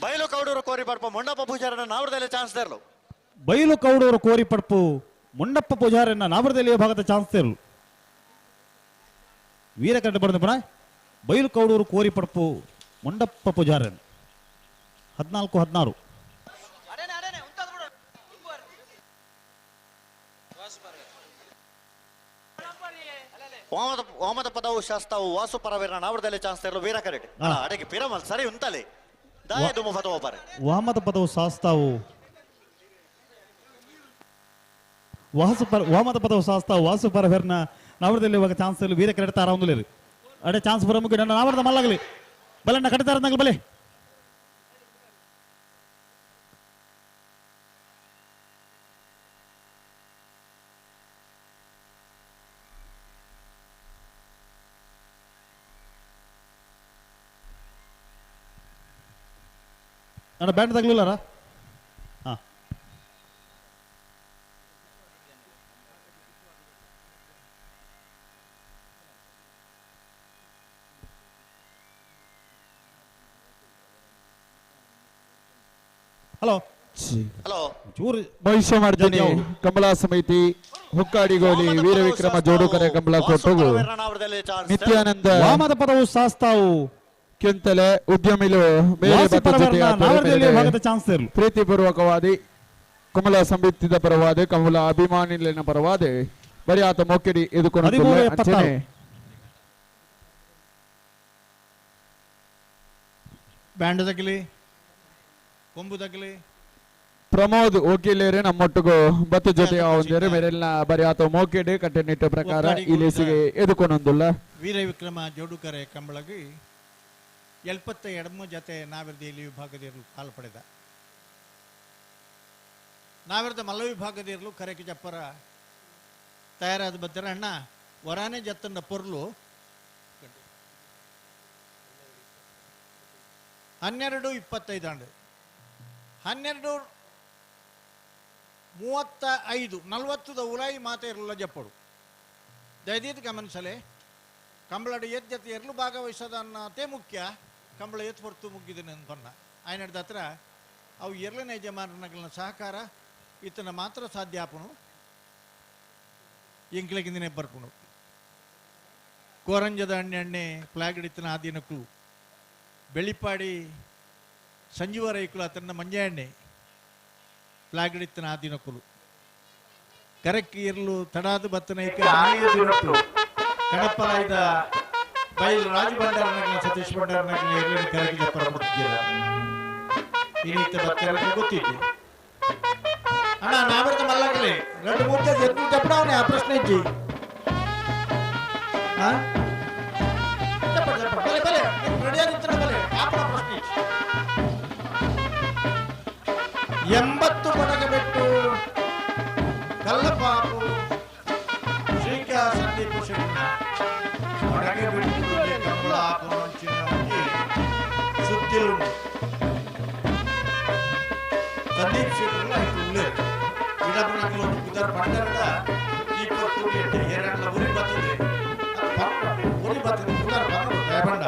ಬಯಲು ಕೌಡೂರು ಕೋರಿ ಪಡ್ಪ ಮುಂಡಪ್ಪ ಪೂಜಾರನ ನಾವರದಲ್ಲಿ ಚಾನ್ಸ್ ತೆರಲು ಬಯಲು ಕೌಡೂರು ಕೋರಿ ಪಡ್ಪು ಮುಂಡಪ್ಪ ಪೂಜಾರನ್ನ ನಾವರದಲ್ಲಿ ಭಾಗದ ಚಾನ್ಸ್ ತೆರಲು ವೀರ ಕರೆಕ್ಟ್ ಬರೆದ ಪುನಃ ಬಯಲು ಕೌಡೂರು ಕೋರಿ ಪಡ್ಪು ಮುಂಡಪ್ಪ ಪೂಜಾರನ್ 14-16 ವಾಮದ ಪದವು ಶಾಸ್ತ್ರವು ವಾಸು ಪರವೀರನ ನಾವರದಲ್ಲಿ ಚಾನ್ಸ್ ತೆರಲು ವೀರ ಕರೆಕ್ಟ್. ಅಡೆಗೆ ಪಿರಮಲ್ ಸರಿ ಉಂಟಲೆ ದಾಯದು ಫತೋ ಪರೆ ವಾಮದ ಪದವು ಶಾಸ್ತಾವು ವಾಮದ ಪದವು ಶಾಸ್ತಾವು ವಾಸು ಪರವೀರನ ನಾವರದಲ್ಲಿ ಇವಾಗ ಚಾನ್ಸ್ ತೆರಲು ವೀರ ಕರೆಕ್ಟ್ ತಾರ ಒಂದು ಅಡೆ ಚಾನ್ಸ್ ಬರ ಮುಗಿ ನನ್ನ ನಾವರದ ಮಲ್ಲಾಗಲಿ ಬಲನ್ನ ಕಡಿತಾರದ್ನಾಗಲಿ ಬಲೆ ಅಣ್ಣ ಬ್ಯಾಂಡ್ ತಗಲಿಲ್ಲಾರ ಹಾಂ ಹಲೋ ಹಲೋ ಚೂರು ಮಹಿಷಮರ್ದಿನಿ ಕಂಬಳ ಸಮಿತಿ ಹುಕ್ಕಾಡಿಗೋಲಿ ವೀರ ವಿಕ್ರಮ ಜೋಡುಕರೆ ಕಂಬಳ ಕೊಟ್ಟವು ನಿತ್ಯಾನಂದ ವಾಮದ ಪದವು ಶಾಸ್ತಾವು ಕೆಂತಲೆ ಉದ್ಯಮಿಲು ಚಾನ್ಸ್ ಪ್ರೀತಿಪೂರ್ವಕವಾದಿ ಕಮಲ ಸಂಬಿತ್ತಿದ ಪರವಾದ ಕಮಲ ಅಭಿಮಾನಿಲಿನ ಪರವಾದ ಬರೀ ಆತ ಮೊಕ್ಕೆಡಿ ಎದುಕೊಂಡು ಬ್ಯಾಂಡ್ ತಗಲಿ ಕೊಂಬು ತಗಲಿ ಪ್ರಮೋದ್ ವಕೀಲರೇ ನಮ್ಮೊಟ್ಟಿಗೂ ಬತ್ತು ಜೊತೆ ಒಂದೇರು ಮೇರೆಲ್ಲ ಬರೀ ಆತ ಮೊಕ್ಕೆಡಿ ಕಟ್ಟೆನಿಟ್ಟ ಪ್ರಕಾರ ಇಲ್ಲಿಸಿಗೆ ಎದುಕೊಂಡೊಂದುಲ್ಲ ವೀರ ವಿಕ್ರಮ ಜೋಡುಕರೆ ಕಂಬಳಗಿ 72 ಜತೆ ನಾವಿರದಲ್ಲಿ ವಿಭಾಗದಿರಲು ಕಾಲು ಪಡೆದ ನಾವಿರದ ಮಲ್ಲ ವಿಭಾಗದಿರಲು ಕರೆಗೆ ಜಪ್ಪರ ತಯಾರಾದ ಬತ್ತರ ಅಣ್ಣ ವರಾನೆ ಜತ್ತನ್ನ ಪೊರ್ಲು 12-25 ಆಂಡು 12-35 40 ಉಲಾಯಿ ಮಾತೆ ಇರಲ್ಲ ಜಪ್ಪಡು ದಯದೀತ್ ಗಮನಿಸಲೆ ಕಂಬಳದ ಎದ್ದು ಎರಲು ಭಾಗವಹಿಸೋದ ಅನ್ನೋದೇ ಮುಖ್ಯ ಕಂಬಳ ಎತ್ತು ಹೊರತು ಮುಗಿದನೆ ಅನ್ಕೊಂಡ ఆయన ಹತ್ರ ಅವು ಎರಲನೇ ಯಜಮಾನಗಳ ಸಹಕಾರ ಇತನ ಮಾತ್ರ ಸಾಧ್ಯ ಆಪನು ಎಂಕ್ಲಗಿಂದನೇ ಬರ್ಪುನು ಕೋರಂಜದ ಅಣ್ಣೆ ಫ್ಲಾಗ್ ಹಿಡಿತನ ಆದಿನಕ್ಕೂ ಬೆಳಿಪಾಡಿ ಸಂಜೀವ ರೈಕುಲು ಅತನ ಮಂಜೆ ಎಣ್ಣೆ ಫ್ಲಾಗ್ ಹಿಡಿತನ ಆದಿನಕ್ಕುಲು ಕರೆಕ್ಟ್ ಇರಲು ತಡಾದ ಬತ್ತನೈಕ ಕಡಪಲಾಯ್ದ ಬೈಲ್ ರಾಜು ಭಂಡಾರನಗರ ಸತೀಶ್ ಭಂಡಾರನಗರ ಎಲ್ಲಿ ಕರೆಗೆ ಜಪ್ಪರ ಕೊಡ್ತಿದ್ದೀರಾ ಇನ್ನಿತ್ತ ಬತ್ತರಕ್ಕೆ ಗೊತ್ತಿದೆ ಅಣ್ಣ ನಾವರ್ತ ಮಲ್ಲಾಗಲಿ 2-3 ಜನ ಎದ್ದು ಜಪ್ಪಡವನೆ ಆ ಪ್ರಶ್ನೆ ಇಜ್ಜಿ ಹಾ ಬಲೆ ಬಲೆ ರೆಡಿ ಆಗಿರ್ತಾರ ಬಲೆ ಆಪಣ ಪ್ರಶ್ನೆ 80 ಪಡಗ ಬಿಟ್ಟು ಕಲ್ಲಪಾಪು ಸುದ್ದಿಲುಂಡು ಸಂದೀಪ್ ಶೆಟ್ಟರ್ಲ ಉಳ್ಳೇರು ಗಿಡಬನಗಳು ಇದರ ಪಂಡರದ ಈ ಪತ್ತು ಏರಣ್ಣ ಉರಿ ಬರ್ತದೆ ಉರಿ ಬರ್ತದೆ ಉದರ ಬಂದು ದಯಬಂಡ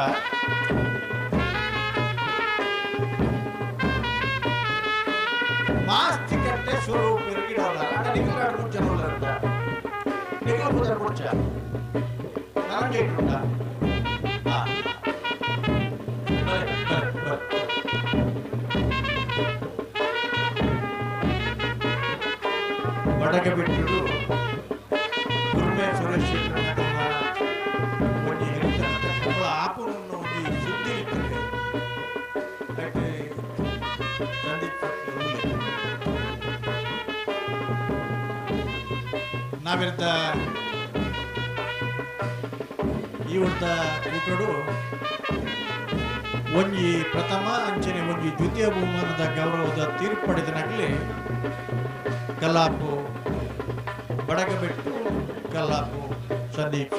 ಮಾಸ್ತಿ ಕಟ್ಟೆ ಶುರು ಪೆರಿಗಿಡೋಲ್ಲ ನಿಖಿಲ ಮುಂಚೆ ನಿಖಿಲ ಉದರ ಮುಂಚ ನನಗೆ ಇಟ್ಕೊಂಡ ಬಡಗ ಬಿಟ್ಟು ಗುರುಮೆ ಸುರೇಶ್ ಒಂದು ಅವಳ ಆಪವನ್ನು ಒಂದು ಸುದ್ದಿ ಇರ್ತದೆ ಸಂದೀಪ್ ನಾವಿರ್ತ ಈ ಉಳ್ದ ಕೂಟಡು ಒಂಜಿ ಪ್ರಥಮ ಅಂಚನೆ ಒಂಜಿ ದ್ವಿತೀಯ ಬಹುಮಾನದ ಗೌರವದ ತೀರ್ಪು ಪಡೆದನಾಗಲಿ ಕಲ್ಲಾಪು ಬಡಗಬೆಟ್ಟು ಕಲ್ಲಾಪು ಸಂದೀಪ್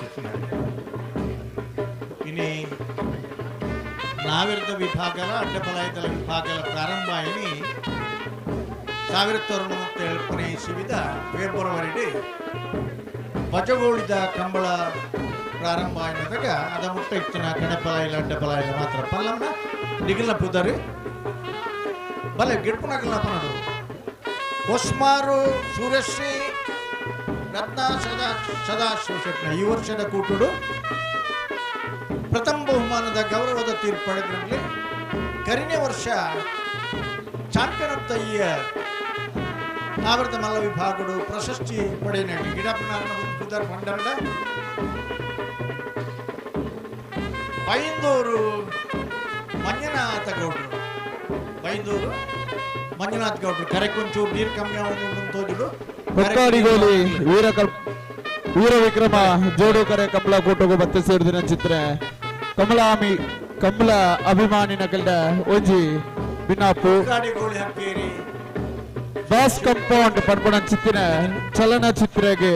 ಇನಿ ನಾವಿರದ ವಿಭಾಗಲ ಅಡ್ಡಬಲಾಯದಳ ವಿಭಾಗಲ ಪ್ರಾರಂಭ ಇನಿ 1977 ಇಸವಿದ ಫೆಬ್ರವರಿ ಬಜಗೋಳಿದ ಕಂಬಳ ಪ್ರಾರಂಭ ಆಯ್ದಾಗ ಅದ ಮುಟ್ಟ ಇತ್ತಿನ ಕಣೆಪಲಾಯಿಲ ಅಡ್ಡಬಲಾಯಿಲ ಮಾತ್ರ ಪಲ್ಲಮ್ಮ ನಿಗಿಲ್ನ ಪುದರಿ ಬಲೆ ಗಿಡ್ಪುನಗಲ್ನ ಪನಡು ಹೊಸ್ಮಾರು ಸೂರ್ಯಶ್ರೀ ರತ್ನ ಸದಾಶಿವ ಶೆಟ್ನ ಈ ವರ್ಷದ ಕೂಟುಡು ಪ್ರಥಮ ಬಹುಮಾನದ ಗೌರವದ ತೀರ್ಪು ಪಡೆದ್ರಲ್ಲಿ ಕರಿನೇ ವರ್ಷ ಚಾಂಪಿಯನ್ ಆಫ್ ದ ಇಯರ್ ನಾವರ್ತ ಮಲ್ಲ ವಿಭಾಗಡು ಪ್ರಶಸ್ತಿ ಪಡೆಯ ಗಿಡಪನಾರನ ಪುದರ್ ಪಂಡರಡ ಬೈಂದೂರು ಮಂಜುನಾಥ ಗೌಡ್ರು ಬೈಂದೂರು ಮಂಜುನಾಥ್ ಗೌಡ್ರು ಕರೆಕೊಂಚೂರು ನೀರು ಕಮ್ಮಿ ಆಗೋದು ಹೊಕ್ಕಾಡಿಗೋಲಿ ವೀರ ವಿಕ್ರಮ ಜೋಡು ಕರೆ ಕಮಲ ಕೂಟಗು ಬತ್ತೆ ಸೇರಿದಿನ ಚಿತ್ರ ಕಮಲ ಅಭಿಮಾನಿನ ಕಲ್ಡ ಒಂಜಿ ಬಿನಾಪು ಬಾಸ್ ಕಂಪೌಂಡ್ ಪಡ್ಪಣ ಚಿತ್ತಿನ ಚಲನಚಿತ್ರಗೆ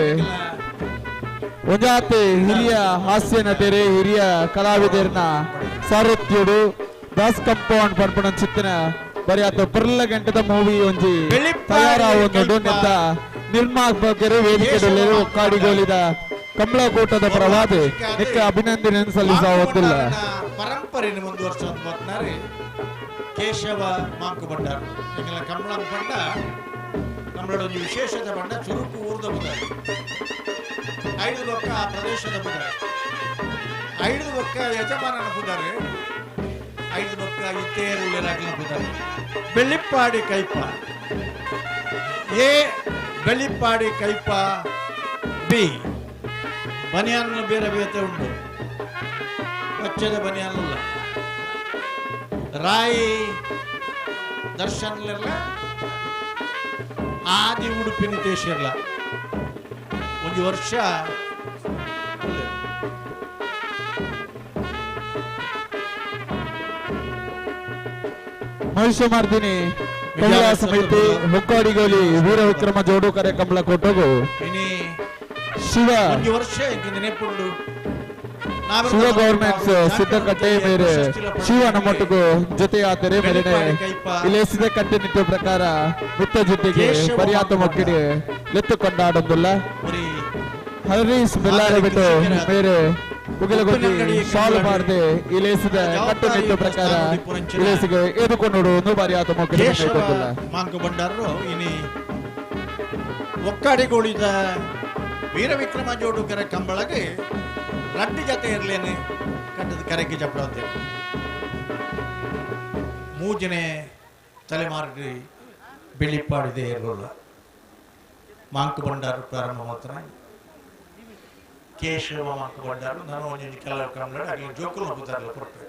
ಒಂಜಾತೆ ಹಿರಿಯ ಹಾಸ್ಯ ನಟರೆ ಹಿರಿಯ ಕಲಾವಿದರನ್ನ ಸಾರಥ್ಯುಡು ಬಾಸ್ ಕಂಪೌಂಡ್ ಪಡ್ಪಣ ಚಿತ್ತಿನ ಬರಿಯಾತ ಪರ್ಲ ಗಂಟದ ಮೂವಿ ಒಂಜಿ ತಯಾರಾವೊಂದು ನೆತ್ತ ನಿರ್ಮಾಪಕರು ವೇದಿಕೆಯಲ್ಲಿ ಒಕ್ಕಾಡಿಗೋಲಿದ ಕಮಲಕೋಟದ ಪರವಾದ ನೆಕ್ಕ ಅಭಿನಂದನೆ ಸಲ್ಲಿಸುತ್ತಿಲ್ಲ ಪರಂಪರೆಯನ್ನು ಮುಂದುವರಿಸುತ್ತಾರೆ ಕೇಶವ ಮಾಂಕು ಬಂಡಾರು ಎಂಗಳ ಕಮಲ ಬಂಡ ನಮ್ಮಳ ಒಂದು ವಿಶೇಷದ ಬಂಡ ಚುರುಕು ಊರ್ದ ಬುಧ 5 ಲಕ್ಷ ಆ ಪ್ರದೇಶದ ಬುಧ 5 ಲಕ್ಷ ಯಜಮಾನನ ಬುಧಾರೆ 5 ಲಕ್ಷ ಇತ್ತೇರುಳ್ಳಿರಾಗಲ ಬುಧಾರೆ ಬೆಳ್ಳಿಪ್ಪಾಡಿ ಕೈಪ ಎ ಬೆಳ್ಳಿಪ್ಪಾಡಿ ಕೈಪ ಬಿ ಬನಿಯಾನ ಬೇರೆ ಬೇತೆ ಉಂಟು ಪಚ್ಚದ ಬನಿಯಾನಲ್ಲ ರಾಯಿ ದರ್ಶನ್ಲೆಲ್ಲ ಆದಿ ಉಡುಪಿನ ದೇಶಲ್ಲ ಒಂದು ವರ್ಷ ಮಹಿಷಮರ್ದಿನಿ ಕಮಲಾ ಸಮಿತಿ ಹೊಕ್ಕಾಡಿಗೋಲಿ ವೀರ ವಿಕ್ರಮ ಜೋಡು ಕರೆ ಕಮಲ ಕೊಟ್ಟಗು ಶಿವ ಶಿವ ಗೌರ್ಮೆಂಟ್ಸ್ ಸಿದ್ಧಕಟ್ಟೆ ಮೇರೆ ಶಿವನ ಮೊಟ್ಟಗು ಜೊತೆಯಾದರೆ ಮೇರೆನೆ ಇಲೇಸಿದ ಕಟ್ಟೆನಿಟ್ಟು ಪ್ರಕಾರ ಮುತ್ತ ಜೊತೆಗೆ ಪರ್ಯಾತ ಮೊಕ್ಕಿಡೆ ಲೆತ್ತು ಕೊಂಡಾಡೊಂದಿಲ್ಲ ಹರೀಶ್ ಬೆಲ್ಲಾರೆ ಬಿಟ್ಟು ಮೇರೆ ಉಗಿಲಗೊತ್ತಿ ಸಾಲ್ವ್ ಮಾಡದೆ ಇಲೇಸಿದ ಕಟ್ಟುನಿಟ್ಟು ಪ್ರಕಾರ ಇಲೇಸಿಗೆ ಎದುಕೊಂಡು ಪರ್ಯಾತ ಮೊಕ್ಕಿಡೆ ಮಾಂಕು ಬಂಡಾರರು ಇನಿ ಒಕ್ಕಾಡಿಗೋಳಿದ ವೀರ ವಿಕ್ರಮ ಜೋಡು ಕರೆ ಕಂಬಳಗೆ ರಡ್ಡಿ ಜತೆ ಇರ್ಲೇನೆ ಕಟ್ಟದ ಕರೆಗೆ ಜಪ್ಪಳತೆ ಮೂಜನೆ ತಲೆಮಾರಿ ಬೆಳಿಪಾಡಿದೆ ಇರೋಲ್ಲ ಮಾಂಕು ಬಂಡಾರು ಪ್ರಾರಂಭ ಮಾತ್ರ ಕೇಶವ ಮಾಂಕು ಬಂಡಾರು ನಾನು ಒಂದು ಕೆಲವು ಕಂಬಳ ಅಲ್ಲಿ ಜೋಕುಲು ಹೋಗುತ್ತಾರಲ್ಲ ಕೊಟ್ಟೆ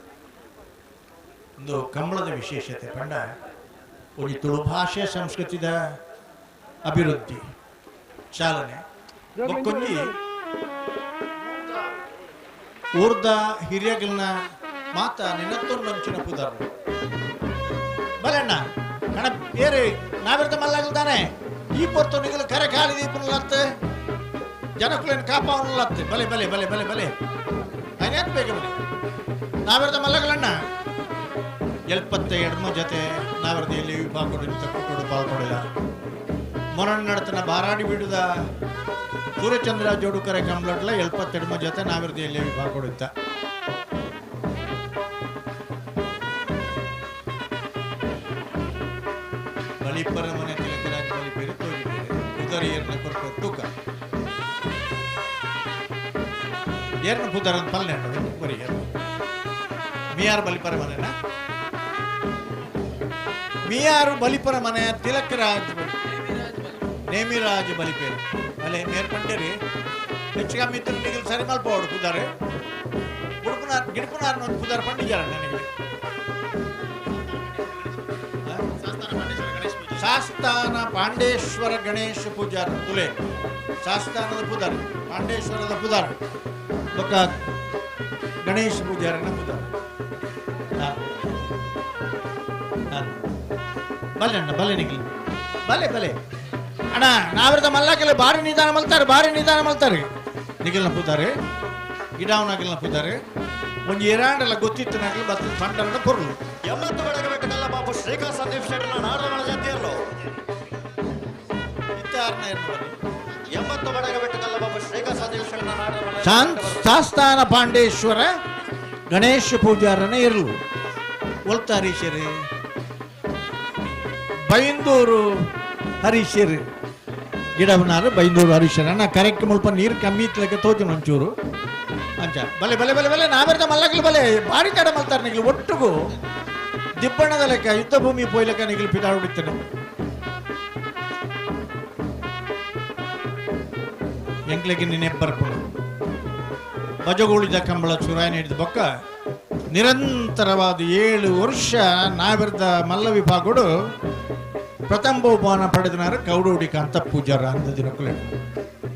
ಒಂದು ಕಂಬಳದ ವಿಶೇಷತೆ ಪಂಡ ಒಂದು ತುಳು ಭಾಷೆ ಸಂಸ್ಕೃತಿದ ಅಭಿವೃದ್ಧಿ ಚಾಲನೆ ಒಕ್ಕೊಂಜಿ ಊರ್ದ ಹಿರಿಯಗಳನ್ನ ಮಾತ ನೆನತ್ತೊಂದು ಮಂಚಿನ ಪುದಾರು ಬಲಣ್ಣ ಕಣ ಬೇರೆ ನಾವಿರ್ತ ಮಲ್ಲಾಗಲ್ತಾನೆ ಈ ಪೊತ್ತು ನಿಗಲು ಕರೆ ಖಾಲಿ ದೀಪನಲ್ಲತ್ತೆ ಜನಕ್ಕಳೇನು ಕಾಪಾವನಲ್ಲತ್ತೆ ಬಲೆ ಬಲೆ ಬಲೆ ಬಲೆ ಬಲೆ ಅನೇತ್ ಬೇಗ ಬಲೆ ನಾವಿರ್ತ ಮಲ್ಲಗಳಣ್ಣ 72 ಜೊತೆ ನಾವರದಿಯಲ್ಲಿ ವಿಭಾಗದಿಂದ ಕುಟ್ಟೋಡು ಪಾಲ್ಪಡಿಲ್ಲ ಮೊರಣ ನಡತನ ಬಾರಾಡಿ ಬಿಡುದ ಸೂರ್ಯಚಂದ್ರ ಜೋಡುಕರೆ ಕಂಬ್ಲಟ್ಲ 72 ಜೊತೆ ನಾವರದಿಯಲ್ಲಿ ವಿಭಾಗ ಕೊಡುತ್ತ ಬಲಿಪರ ಮನೆ ತಿಲಕರಾಜ್ ಬಲಿಪೇರು ತೋರಿಪೇರು ಉದರಿಯರ್ನ ಕೊಟ್ಟ ತೂಕ ಏರ್ನ ಪುದರ ಪಲ್ಲೆ ಬರೀ ಮಿಯಾರ್ ಬಲಿಪರ ಮನೆನ ಮಿಯಾರು ಬಲಿಪರ ಮನೆ ತಿಲಕರಾಜ್ ನೇಮಿರಾಜ್ ಬಲಿಪೇರು ಅಲ್ಲೇ ಮೇರ್ಪಂಡೇರಿ ಹೆಚ್ಚಿಗೆ ಮಿತ್ರ ನಿಗಿಲ್ ಸರಿ ಮಲ್ಪೋಡು ಪುದಾರೆ ಗುಡ್ಪುನಾರ್ ಗಿಡ್ಪುನಾರ್ನ ಒಂದು ಪುದಾರ ಪಂಡಿಜಾರ ನನಗೆ ಶಾಸ್ತಾನ ಪಾಂಡೇಶ್ವರ ಗಣೇಶ ಪೂಜಾರ ತುಲೆ ಶಾಸ್ತಾನದ ಪುದಾರ ಪಾಂಡೇಶ್ವರದ ಪುದಾರ ಬೊಕ್ಕ ಗಣೇಶ ಪೂಜಾರನ ಪುದಾರ ಬಲ್ಲೆ ಅಣ್ಣ ಬಲ್ಲೆ ನಿಗಿಲ್ ಬಲೆ ಬಲೆ ಅಣ್ಣ ನಾವ್ರದ ಮಲ್ಲಕ್ಕೆಲ್ಲ ಭಾರಿ ನಿಧಾನ ಮಲ್ತಾರೆ ನಿಗಿಲ್ನ ಪೂತಾರೆ ಗಿಡವನಾಗಿಲ್ನ ಪೂತಾರೆ ಒಂದು ಏರಾಂಡೆಲ್ಲ ಗೊತ್ತಿತ್ತು ನಾಗಲಿ ಬತ್ತ ಫಂಡನ್ನ ಕೊರ್ಲು 80 ಬೆಳಗಬೇಕಲ್ಲ ಬಾಬು ಶ್ರೀಕಾಂತ್ ಸಂದೀಪ್ ಶೆಟ್ಟರ್ನ ನಾಡಗಳ ಜೊತೆಯಲ್ಲೋ ಇತ್ತಾರನ 80 ಬೆಳಗಬೇಕಲ್ಲ ಬಾಬು ಶ್ರೀಕಾಂತ್ ಸಂದೀಪ್ ಶೆಟ್ಟರ್ನ ನಾಡಗಳ ಶಾಸ್ತಾನ ಪಾಂಡೇಶ್ವರ ಗಣೇಶ ಪೂಜಾರನ ಇರಲು ಒಲ್ತ ಹರೀಶರು ಬೈಂದೂರು ಹರೀಶರು ಗಿಡವನಾರು ಬೈಂದೂರು ಹರೀಶರ ನಾ ಕರೆಕ್ಟ್ ಮುಲ್ಪ ನೀರು ಕಮ್ಮಿ ಇತ್ಲಕ್ಕೆ ತೋಜು ಒಂಚೂರು ಅಂಚ ಬಲೆ ಬಲೆ ಬಲೆ ಬಲೆ ನಾವೆರ್ದ ಮಲ್ಲಗ್ಲು ಬಲೆ ಭಾರಿ ತಡ ಮಲ್ತಾರೆ ನಿಗ್ಲು ಒಟ್ಟಿಗೂ ದಿಬ್ಬಣ್ಣದ ಲೆಕ್ಕ ಯುದ್ಧ ಭೂಮಿ ಪೋಯ್ಲೆಕ್ಕ ನಿಗ್ಲು ಪಿದಾಡಿತ್ತೇನೆ ಎಂಕ್ಲೆಗೆ ನಿನ್ನೆ ಬರ್ಕೊಂಡು ಬಜಗೋಳಿದ ಕಂಬಳ ಚುರಾಯಿ ನೀಡಿದ ಬೊಕ್ಕ ನಿರಂತರವಾದ 7 ವರ್ಷ ನಾವೆರ್ದ ಮಲ್ಲ ವಿಭಾಗಗಳು ಪ್ರಥಮ ಬಹುಮಾನ ಪಡೆದನಾರ ಕೌಡೋಡಿ ಕಾಂತ ಪೂಜಾರ ಅಂದ ದಿನಕ್ಕೂ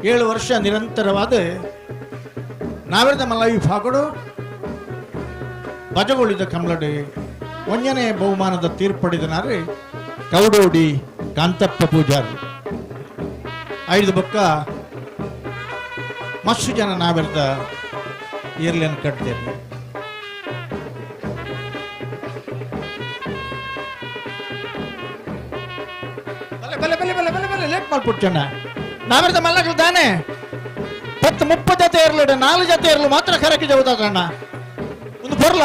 7 ವರ್ಷ ನಿರಂತರವಾದ ನಾವೆರ್ದ ಮಲ್ಲ ವಿಭಾಗಗಳು ಬಜಗೋಳಿದ ಕಂಬಳಡಿ 1ನೇ ಬಹುಮಾನದ ತೀರ್ಪಡಿದನಾರೆ ಕೌಡೋಡಿ ಕಾಂತಪ್ಪ ಪೂಜಾರಿ 5 ಬೊಕ್ಕ ಮಸ್ಸು ಜನ ನಾವೆರ್ದ ಏರ್ಲಿಯನ್ ಕಟ್ತೇವೆ ಬಲೆ ಬಲೆ ಬಲೆ ಬಲೆ ಬಲೆ ಲೇಟ್ ಮಾಡ್ಬಿಡ್ತಣ್ಣ ನಾವೆರ್ದ ಮಲ್ಲಗಳು ತಾನೆ 10-30 ಜೊತೆ ಇರ್ಲಿಡ 4 ಜೊತೆ ಇರಲು ಮಾತ್ರ ಕರಕ್ಕೆ ಜವುದಾಗಣ್ಣ ಒಂದು ಬರ್ಲ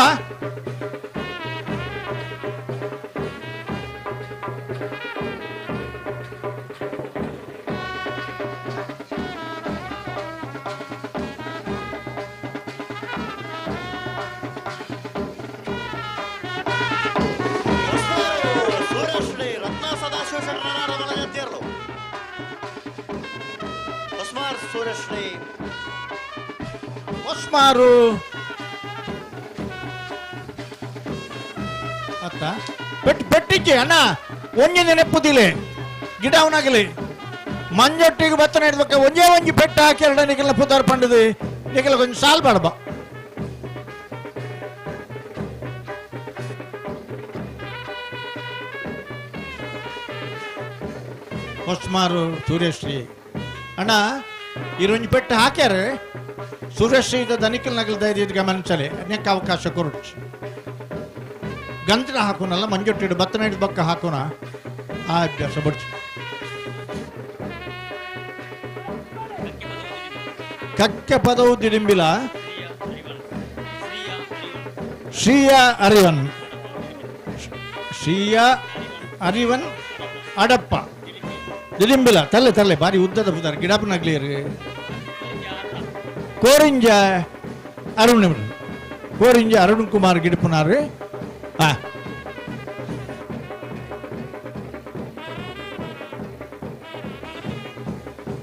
ಸೂರ್ಯಶ್ರೀ ರತ್ನ ಸದಾಶಿವ ಶೆಟ್ಟರ್ನ ನಾಡಗಳ ಜೊತೆಯಲ್ಲೋ ಹೊಸ್ಮಾರ್ ಸೂರ್ಯಶ್ರೀ ಹೊಸ್ಮಾರು ಅತ್ತ ಬೆಟ್ಟಿಚ್ಚೆ ಅಣ್ಣ ಒಂಜಿ ನೆನಪುದಿಲೆ ಗಿಡ ಅವನಾಗಲಿ ಮಂಜೊಟ್ಟಿಗೆ ಬತ್ತ ಇಡ್ಬೇಕ ಒಂಜೇ ಒಂಜಿ ಬೆಟ್ಟ ಹಾಕಿ ಎರಡ ನಿಗಲ ಪುದಾರ ಪಂಡದು ನಿಗಲ ಕೊಂಚ ಸಾಲ್ ಬಾಡಬ ಹೊಸ್ಮಾರು ಸೂರ್ಯಶ್ರೀ ಅಣ್ಣ ಇರೊಂಜಿ ಬೆಟ್ಟ ಹಾಕ್ಯಾರ ಸೂರ್ಯಶ್ರೀ ದನಿಕಲ್ ನಗಲ್ ದೈದ ಗಮನಿಸಲೆ ನೆಕ್ಕ ಅವಕಾಶ ಕೊರಚು ಗಂತ್ರ ಹಾಕೋನಲ್ಲ ಮಂಜೊಟ್ಟಿಡು ಬತ್ತನ ಹಿಡಿದು ಬಕ್ಕ ಹಾಕೋಣ ಆ ಅಭ್ಯಾಸ ಬಡ್ಚು ಕಕ್ಕೆ ಪದವು ದಿಡಿಂಬಿಲ ಶ್ರೀಯ ಅರಿವನ್ ಅಡಪ್ಪ ದಿಡಿಂಬಿಲ ತಲೆ ಬಾರಿ ಉದ್ದದ ಪುದಾರ ಗಿಡಪನಗ್ಲಿಯರು ಕೋರಿಂಜ ಅರುಣ್ ಕುಮಾರ್ ಗಿಡಪುನಾರು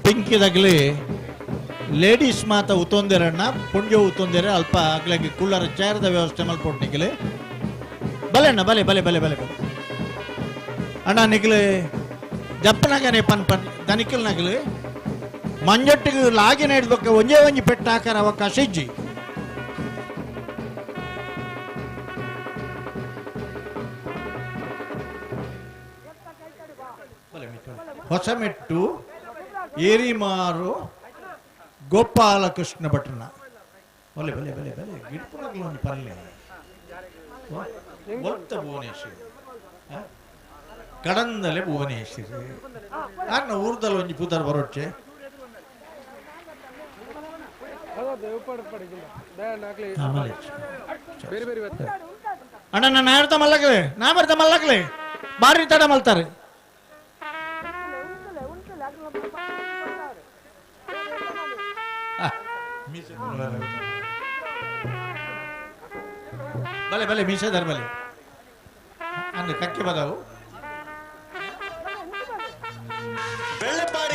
ಪಿಂಕಿದಾಗಲಿ ಲೇಡೀಸ್ ಮಾತ ಉತ್ತೊಂದೆರಣ್ಣ ಪುಂಜ ಉತ್ತೊಂದೆರ ಅಲ್ಪ ಆಗ್ಲಾಗಿ ಕುಳ್ಳರ ಚೇರದ ವ್ಯವಸ್ಥೆ ಮಲ್ಪೊಟ್ಟು ನಿಖಿಲೆ ಬಲೆ ಅಣ್ಣ ಬಲೆ ಬಲೆ ಬಲೆ ಬಲೆ ಬಲೆ ಅಣ್ಣ ನಿಖಿಲೆ ಜಪ್ಪನಾಗನೆ ಪನ್ ದನಿಕಲ್ ನಗಲು ಮಂಜೊಟ್ಟಿಗೆ ಲಾಗಿನ ಹಿಡ್ಬೇಕ ಒಂಜೇ ಒಂಜಿ ಪೆಟ್ಟ ಹಾಕಾರ ಅವಕಾಶ ಇಜ್ಜಿ ಹೊಸಮೆಟ್ಟು ಏರಿಮಾರು ಗೋಪಾಲಕೃಷ್ಣ ಭಟ್ರನ ಬಲೆ ಬಲೆ ಬಲೆ ಬಲೆ ಗಿಡ್ಪುರಗಳು ಒಂದು ಪಲ್ಲೆ ಒತ್ತ ಭುವನೇಶ್ವರಿ ಕಡಂದಲೆ ಭುವನೇಶ್ವರಿ ಅನ್ನ ಊರ್ದಲ್ಲಿ ಒಂಜಿ ಪುದರ್ ಬರೋಚೆ ಅಣ್ಣ ನಾನು ಹೇಳ್ತಾ ಮಲ್ಲಕ್ಲೆ ನಾ ಬರ್ತಾ ಮಲ್ಲಕ್ಲೆ ಬಾರಿ ತಡ ಮಲ್ತಾರೆ ಬಲೆ ಬಲೆ ಮೀಸದಾರ ಬಲೆ ಅಂದ್ರೆ ಕಕ್ಕೆ ಬದವು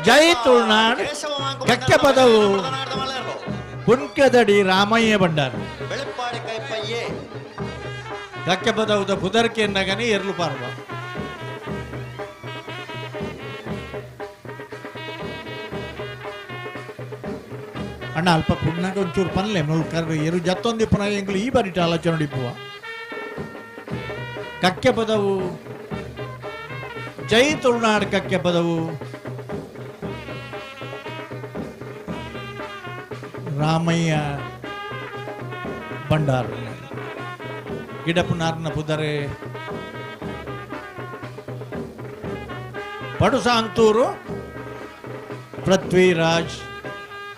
ಜೈ ತುಳುನಾಡ್ ಕಕ್ಕೆ ಪದವು ಪುಣ್ಕದಡಿ ರಾಮಯ್ಯ ಭಂಡಾರ ಕಕ್ಕೆ ಪದವುದ ಪುದರ್ಕೆ ಎನ್ನಗನೆ ಎರ್ಲು ಪಾರ್ವ ಅಣ್ಣ ಅಲ್ಪ ಪುಣ್ಣಾಗ ಒಂಚೂರು ಪನ್ಲೆ ಮುಲ್ಕರ್ ಎರು ಜತ್ತೊಂದಿ ಪುನಃ ಎಂಗ್ಲು ಈ ಬಾರಿ ಆಲೋಚನೆ ಹೊಡಿಪುವ ಕಕ್ಕೆ ಪದವು ಜೈ ತುಳುನಾಡ್ ಕಕ್ಕೆ ಪದವು ರಾಮಯ್ಯ ಭಂಡಾರ ಗಿಡಪುನಾರ್ನ ಪುದರೆ ಪಡುಸಾಂತೂರು ಪೃಥ್ವಿರಾಜ್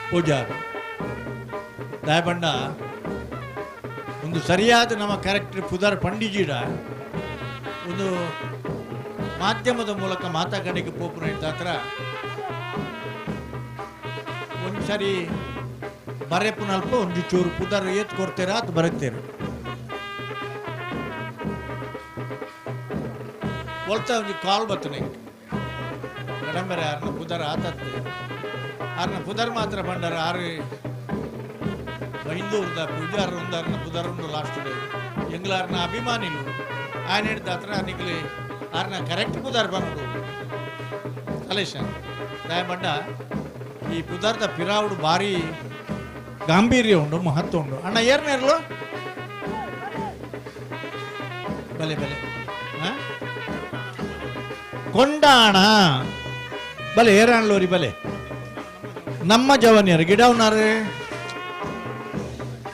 ಪೂಜಾರ್ ದಾಯಬಂಡ ಒಂದು ಸರಿಯಾದ ನಮ್ಮ ಕ್ಯಾರೆಕ್ಟರ್ ಪುದರ್ ಪಂಡಿಜಿಡ ಒಂದು ಮಾಧ್ಯಮದ ಮೂಲಕ ಮಾತಾಡಲಿಕ್ಕೆ ಪೋಪುನ ಹತ್ರ ಒಂದು ಸರಿ ಬರೆಪುನಲ್ಪ ಒಂದು ಚೂರು ಪುದರ್ ಏತ್ ಕೊಡ್ತೀರಾ ಅದು ಬರುತ್ತೇನೆ ಒಲ್ತಾ ಒಂದು ಕಾಲ್ ಬರ್ತನೆ ಕಡಂಬರೆ ಆರ್ನ ಪುದರ್ ಆತತ್ತೆ ಆರ್ನ ಪುದರ್ ಮಾತ್ರ ಬಂಡಾರ ಆರು ಹಿಂದೂರ್ದ ಪೂಜಾರ ಒಂದಾರ್ನ ಪುದರ್ ಲಾಸ್ಟ್ ಡೇ ಎಂಗ್ಲಾರ್ನ ಅಭಿಮಾನಿಲು ಆಯ್ನ ಹಿಡ್ದ ಹತ್ರ ನಿಗ್ಲಿ ಆರ್ನ ಕರೆಕ್ಟ್ ಪುದರ್ ಬಂದು ಕಲೇಶನ್ ದಯಮಂಡ ಈ ಪುದರ್ದ ಪಿರಾವುಡು ಭಾರಿ ಗಾಂಭೀರ್ಯ ಉಂಡು ಮಹತ್ವ ಉಂಡು ಅಣ್ಣ ಏರ್ನೇರ್ಲು ಬಲೆ ಬಲೆ ಕೊಂಡಾಣ ಬಲೆ ಏರಾಣ್ಲೋರಿ ಬಲೆ ನಮ್ಮ ಜವನಿಯರು ಗಿಡವನಾರೆ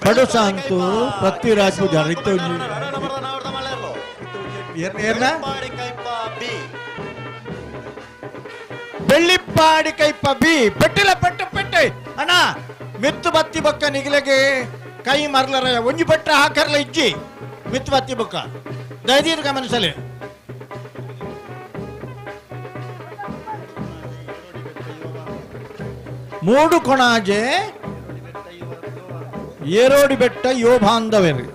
ಪಡುಸಾಂತು ಪೃಥ್ವಿರಾಜ್ ಪೂಜಾರ್ ಇತ್ತು ಏರ್ನ ಬೆಳ್ಳಿಪ್ಪಾಡಿ ಕೈಪ ಬಿ ಪೆಟ್ಟಿಲ ಪೆಟ್ಟು ಪೆಟ್ಟೆ ಅಣ್ಣ ಮಿತ್ತು ಬತ್ತಿ ಬೊಕ್ಕ ನಿಗಿಲೆಗೆ ಕೈ ಮರ್ಲರ ಒಂಜಿ ಪೆಟ್ಟ ಹಾಕರ್ಲ ಇಜ್ಜಿ ಮಿತ್ತು ಬತ್ತಿ ಬೊಕ್ಕ ದಯದೀರ್ ಗಮನಿಸಲಿ ಮೂಡು ಕೊಣಾಜೆ ಏರೋಡಿ ಬೆಟ್ಟ ಯೋ ಬಾಂಧವೇರು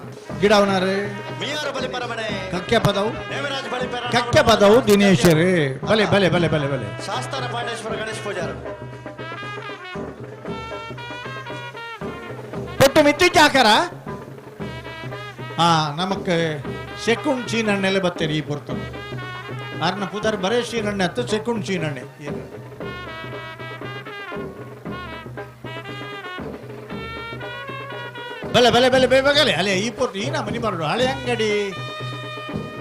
ಗಿಡವನಾರೆ ಕಕ್ಕೆ ಪದವು ಕಕ್ಕೆ ಪದವು ದಿನೇಶರೇ ಬಲೆ ಬಲೆ ಬಲೆ ಬಲೆ ಬಲೆ ಶಾಸ್ತಾನ ಪಾಂಡೇಶ್ವರ ಗಣೇಶ್ ಪೂಜಾರ ಪೊಟ್ಟು ಮಿತ್ತಿ ಚಾಕರ ನಮಕ್ ಸೆಕುಂಡ್ ಚೀನಣ್ಣೆಲ್ಲ ಬತ್ತೇರಿ ಈ ಪೊರ್ತು ಆರ್ನ ಪುದರ್ ಬರೇ ಚೀನಣ್ಣೆ ಹತ್ತು ಸೆಕುಂಡ್ ಚೀನಣ್ಣೆ ಬಲೆ ಬಲೆ ಬಲೆ ಬೇಬಗಲೆ ಅಲೆ ಈ ಪೊರ್ತು ಈ ನಮ್ಮನಿ ಬರಡು ಹಳೆ ಅಂಗಡಿ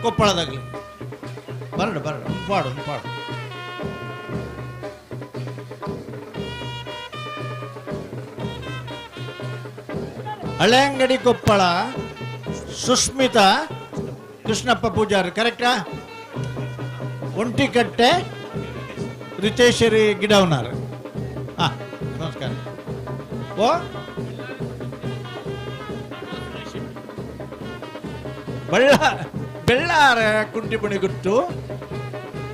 ಕೊಪ್ಪಳದಾಗಲಿ ಬರಡು ಬರಡು ಪಾಡು ಪಾಡು ಹಳೆ ಅಂಗಡಿ ಕೊಪ್ಪಳ ಸುಸ್ಮಿತಾ ಕೃಷ್ಣಪ್ಪ ಪೂಜಾರಿ ಕರೆಕ್ಟಾ ಒಂಟಿಕಟ್ಟೆ ರಿತೇಶ್ವರಿ ಗಿಡವನಾರ್ ನಮಸ್ಕಾರ ಓ ಬೆಳ್ಳಾರ ಕುಂಟಿಪುಣಿ ಗುಟ್ಟು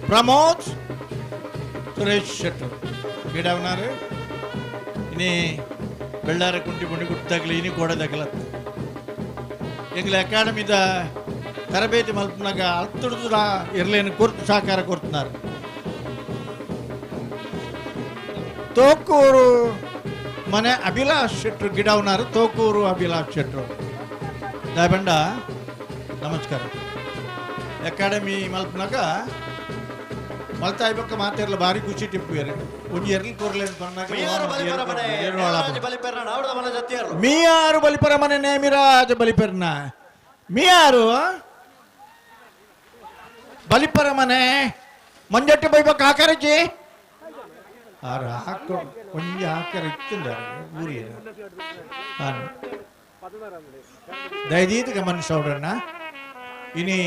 ಪ್ರಮೋದ್ ಸುರೇಶ್ ಶೆಟ್ಟರ್ ಗಿಡವನಾರು ಇನಿ ಬೆಳ್ಳಾರ ಕುಂಟಿಪುಣಿ ಗುಟ್ಟಾಗಲಿ ಇನಿ ಕೊಡದಾಗಲ ಎಂಗ್ಲ ಅಕಾಡೆಮಿದ ತರಬೇತಿ ಮಲ್ಪನಾಗ ಅಲ್ತುಡ್ದು ಇರ್ಲೇನು ಕುರ್ತು ಸಹಕಾರ ಕೊಡ್తున్నారు ತೋಕೂರು ಮನೆ ಅಭಿಲಾಷ್ ಶೆಟ್ರು ಗಿಡವನಾರು ತೋಕೂರು ಅಭಿಲಾಷ್ ಶೆಟ್ರು ದಯಬಂಡ ನಮಸ್ಕಾರ ಅಕಾಡೆಮಿ ಮಲ್ಪನಾಗ ಮಲ್ತಾ ಇಬ್ಬಕ್ಕ ಮಾತಾಡಲ್ಲ ಭಾರಿ ಖುಷಿ ಟಿಪ್ಪುವೇರು ಒಂಜಿ ಎರ್ಲಿ ಕೊರ್ಲೆ ಮೀಯಾರು ಬಲಿಪರ ಮನೆ ನೇಮಿರಾಜ ಬಲಿಪರ್ನ ಮೀಯಾರು ಬಲಿಪರ ಮನೆ ಮಂಜಟ್ಟು ಬೈಬಕ್ಕ ಆಕರಜಿ ಆರು ಹಾಕೊ ಒಂಜಿ ಆಕರ ಇತ್ತಿಂದ ಊರಿ ದಯದೀತ ಗಮನಿಸೋಡ್ರಣ್ಣ ಇನಿ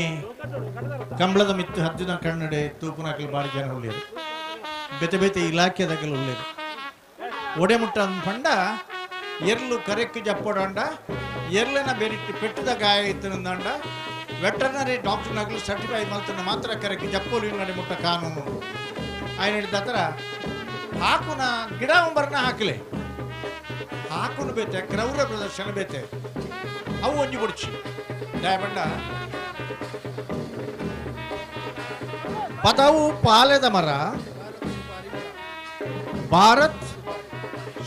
ಕಂಬಳದ ಮಿತ್ತು ಹದ್ದಿನ ಕನ್ನಡೆ ತೂಪುನಕಲ್ ಬಾರಿ ಜನ ಉಳ್ಳೇರು ಬೆತೆ ಬೆತೆ ಇಲಾಖೆದಾಗಲು ಉಳ್ಳೇರು ಒಡೆ ಮುಟ್ಟ ಪಂಡ ಎರ್ಲು ಕರೆಕ್ಕು ಜಪ್ಪೋಡಂಡ ಎರ್ಲನ ಬೆರಿಟ್ಟು ಪೆಟ್ಟದ ಗಾಯ ಇತ್ತಂದ ವೆಟರ್ನರಿ ಡಾಕ್ಟರ್ ನಗಲು ಸರ್ಟಿಫೈ ಮಲ್ತನ ಮಾತ್ರ ಕರೆಕ್ಕು ಜಪ್ಪೋಲಿ ನಡೆ ಮುಟ್ಟ ಕಾನೂನು ఆయన ಹತ್ರ ಹಾಕುನ ಗಿಡ ಒಂಬರ್ನ ಹಾಕಲೆ ಹಾಕುನು ಬೇತೆ ಕ್ರೌರ ಪ್ರದರ್ಶನ ಬೇತೆ ಅವು ಒಂಜಿ ಬುಡ್ಚಿ ದಯಪಂಡ ಪದವು ಪಾಲೆದ ಮರ ಭಾರತ್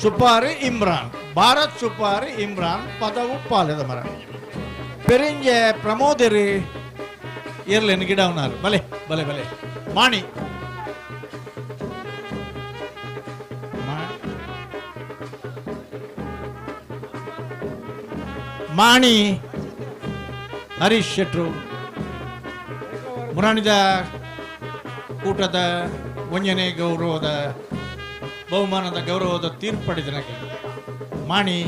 ಸುಪಾರಿ ಇಮ್ರಾನ್ ಭಾರತ್ ಸುಪಾರಿ ಇಮ್ರಾನ್ ಪದವು ಪಾಲೆದ ಮರ ಪೆರಿಂಜೆ ಪ್ರಮೋದರಿ ಇರ್ಲೇನು ಗಿಡ ಉన్నారు ಬಲೆ ಬಲೆ ಬಲೆ ಮಾಣಿ ಮಾಣಿ ಹರೀಶ್ ಶೆಟ್ರು ಮುರಾಣಿದ ಕೂಟದ ಒಂಜನೇ ಗೌರವದ ಬಹುಮಾನದ ಗೌರವದ ತೀರ್ಪು ಪಡೆದ ಮಾಣಿ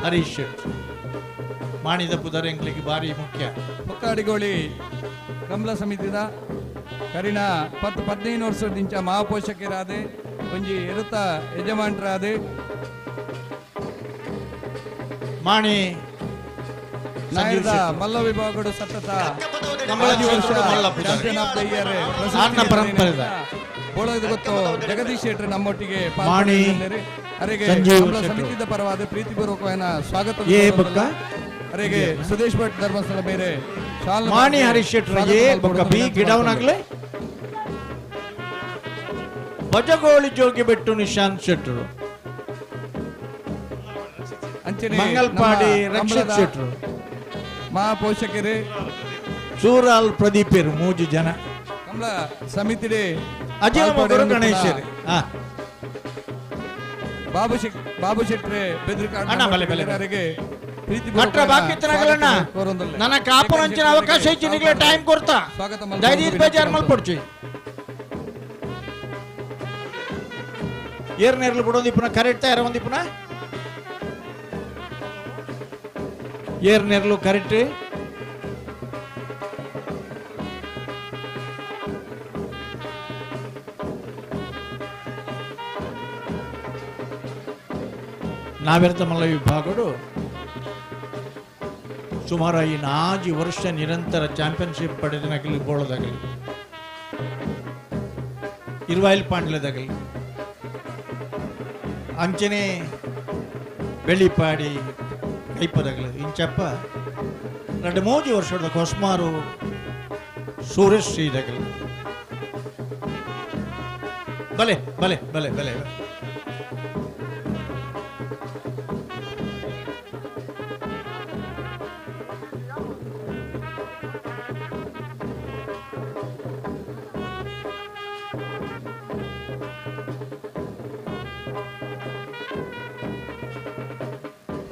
ಹರೀಶ್ ಶೆಟ್ರು ಮಾಣಿದ ಪುದರೆಂಗ್ಲಿಗೆ ಭಾರಿ ಮುಖ್ಯ ಒಕ್ಕಾಡಿಗೋಳಿ ಕಮಲ ಸಮಿತಿದ ಕರಿನ 10-15 ವರ್ಷದಿಂಚ ಮಹಾಪೋಷಕರಾದೆ ಒಂಜಿ ಎರುತ ಯಜಮಾನರಾದೆ ಮಾಣಿ ನಾಯದ ಮಲ್ಲ ವಿಭಾಗಡು ಸತತ ಚಾಂಪಿಯನ್ ಆಫ್ ದ ಇಯರ್ ಪರಂಪರೆ ಬೋಳದ ಗೊತ್ತು ಜಗದೀಶ್ ಶೆಟ್ರು ನಮ್ಮೊಟ್ಟಿಗೆ ಮಾಣಿ ಅವರಿಗೆ ಸಮಿತಿದ ಪರವಾದ ಪ್ರೀತಿಪೂರ್ವಕವಾದ ಸ್ವಾಗತ ಅವರಿಗೆ ಸುದೇಶ್ ಭಟ್ ಧರ್ಮಸ್ಥಳ ಬೇರೆ ಮಾಣಿ ಹರೀಶ್ ಶೆಟ್ರು ಬಿ ಗಿಡವನಾಗ್ಲೆ ಬಜಗೋಳಿ ಜೋಗಿ ಬೆಟ್ಟು ನಿಶಾಂತ್ ಶೆಟ್ರು ಮಂಗಲ್ಪಾಡಿ ರಕ್ಷಿತ್ ಶೆಟ್ರು ಮಹಾಪೋಷಕರೇ ಸೂರಾಲ್ ಪ್ರದೀಪರು 3 ಜನ ಕಮಲ ಸಮಿತಿ ಅಜಯ ಗಣೇಶರು ಬಾಬು ಶೆಟ್ರೆ ಬೆದರಿಕಾಡಿಗೆ ನನ್ನ ಕಾಪುರಂಚಿನ ಅವಕಾಶ ಹೆಚ್ಚಿನ ಟೈಮ್ ಕೊಡ್ತಾ ದಯವಿಟ್ಟು ಬೇಜಾರು ಮಲ್ಪಡ್ಚಿ ಏರ್ನೇರ್ಲು ಬಿಡೋದಿಪ್ಪನ ಕರೆಕ್ಟ್ ಯಾರ ಒಂದಿಪ್ಪನ ಏರ್ನೇರ್ಲು ಕರೆಕ್ಟ್ ನಾವೆರ್ತ ಮಲ್ಲ ವಿಭಾಗಡು ಸುಮಾರು ಈ 4 ವರ್ಷ ನಿರಂತರ ಚಾಂಪಿಯನ್ಶಿಪ್ ಪಡೆದನಾಗಲಿ ಬೋಳದಾಗಲಿ ಇರುವಾಯಿಲ್ ಪಾಂಡ್ಲದಾಗಲಿ ಅಂಚನೆ ಬೆಳ್ಳಿಪಾಡಿ ಕೈಪದಾಗಲಿ ಇಂಚಪ್ಪ 2-3 ವರ್ಷದ ಕೊಸ್ಮಾರು ಸೂರೇಶ್ ಶ್ರೀದಾಗಲಿ ಬಲೆ ಬಲೆ ಬಲೆ ಬಲೆ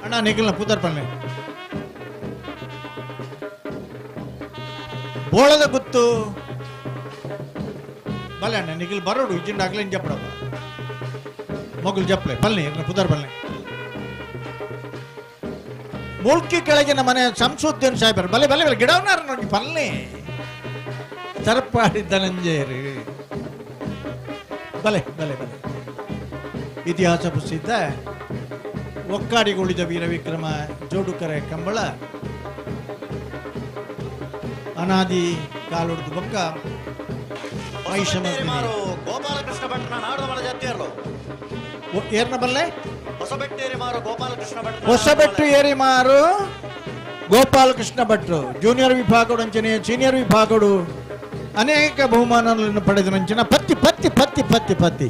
ಅಣ್ಣ ನಿಖಿಲ್ನ ಪುದರ್ ಪಲ್ಲೆ ಬೋಳದ ಗುತ್ತು ಬಲ್ಲೆ ಅಣ್ಣ ನಿಖಿಲ್ ಬರೋಡು ಇಜ್ಜಿಂಡ ಆಗ್ಲೇನ್ ಜಪ್ಪಡಪ್ಪ ಮೊಗಲ್ ಜಪ್ಲೆ ಪಲ್ಲೆ ಪುದರ್ ಪಲ್ಲೆ ಮುಲ್ಕಿ ಕೆಳಗಿನ ಮನೆ ಸಂಸುದ್ದೀನ್ ಸಾಹೇಬರು ಬಲೆ ಬಲೆ ಬಲೆ ಗಿಡವನಾರ ನೋಡಿ ಪಲ್ಲೆ ತರಪಾಡಿ ಧನಂಜಯರು ಬಲೆ ಬಲೆ ಬಲೆ ಇತಿಹಾಸ ಪ್ರಸಿದ್ಧ ಒಕ್ಕಾಡಿಗೊಳಿದ ವೀರ ವಿಕ್ರಮ ಜೋಡುಕರೆ ಕಂಬಳ ಅನಾದಿ ಕಾಲೊಡ್ದು ಬೊಕ್ಕ ಗೋಪಾಲಕೃಷ್ಣ ಭಟ್ನ ನಾಡದ ಜತ್ಯರ್ಲು ಏರ್ನ ಬಲ್ಲೆ ಹೊಸಬೆಟ್ಟೇರಿ ಮಾರು ಗೋಪಾಲಕೃಷ್ಣ ಭಟ್ ಹೊಸಬೆಟ್ಟು ಏರಿ ಮಾರು ಗೋಪಾಲಕೃಷ್ಣ ಭಟ್ರು ಜೂನಿಯರ್ ವಿಭಾಗಡು ಅಂಚನೆ ಸೀನಿಯರ್ ವಿಭಾಗಡು ಅನೇಕ ಬಹುಮಾನಗಳನ್ನು ಪಡೆದ ನಂಚಿನ ಪತ್ತಿ ಪತ್ತಿ ಪತ್ತಿ ಪತ್ತಿ ಪತ್ತಿ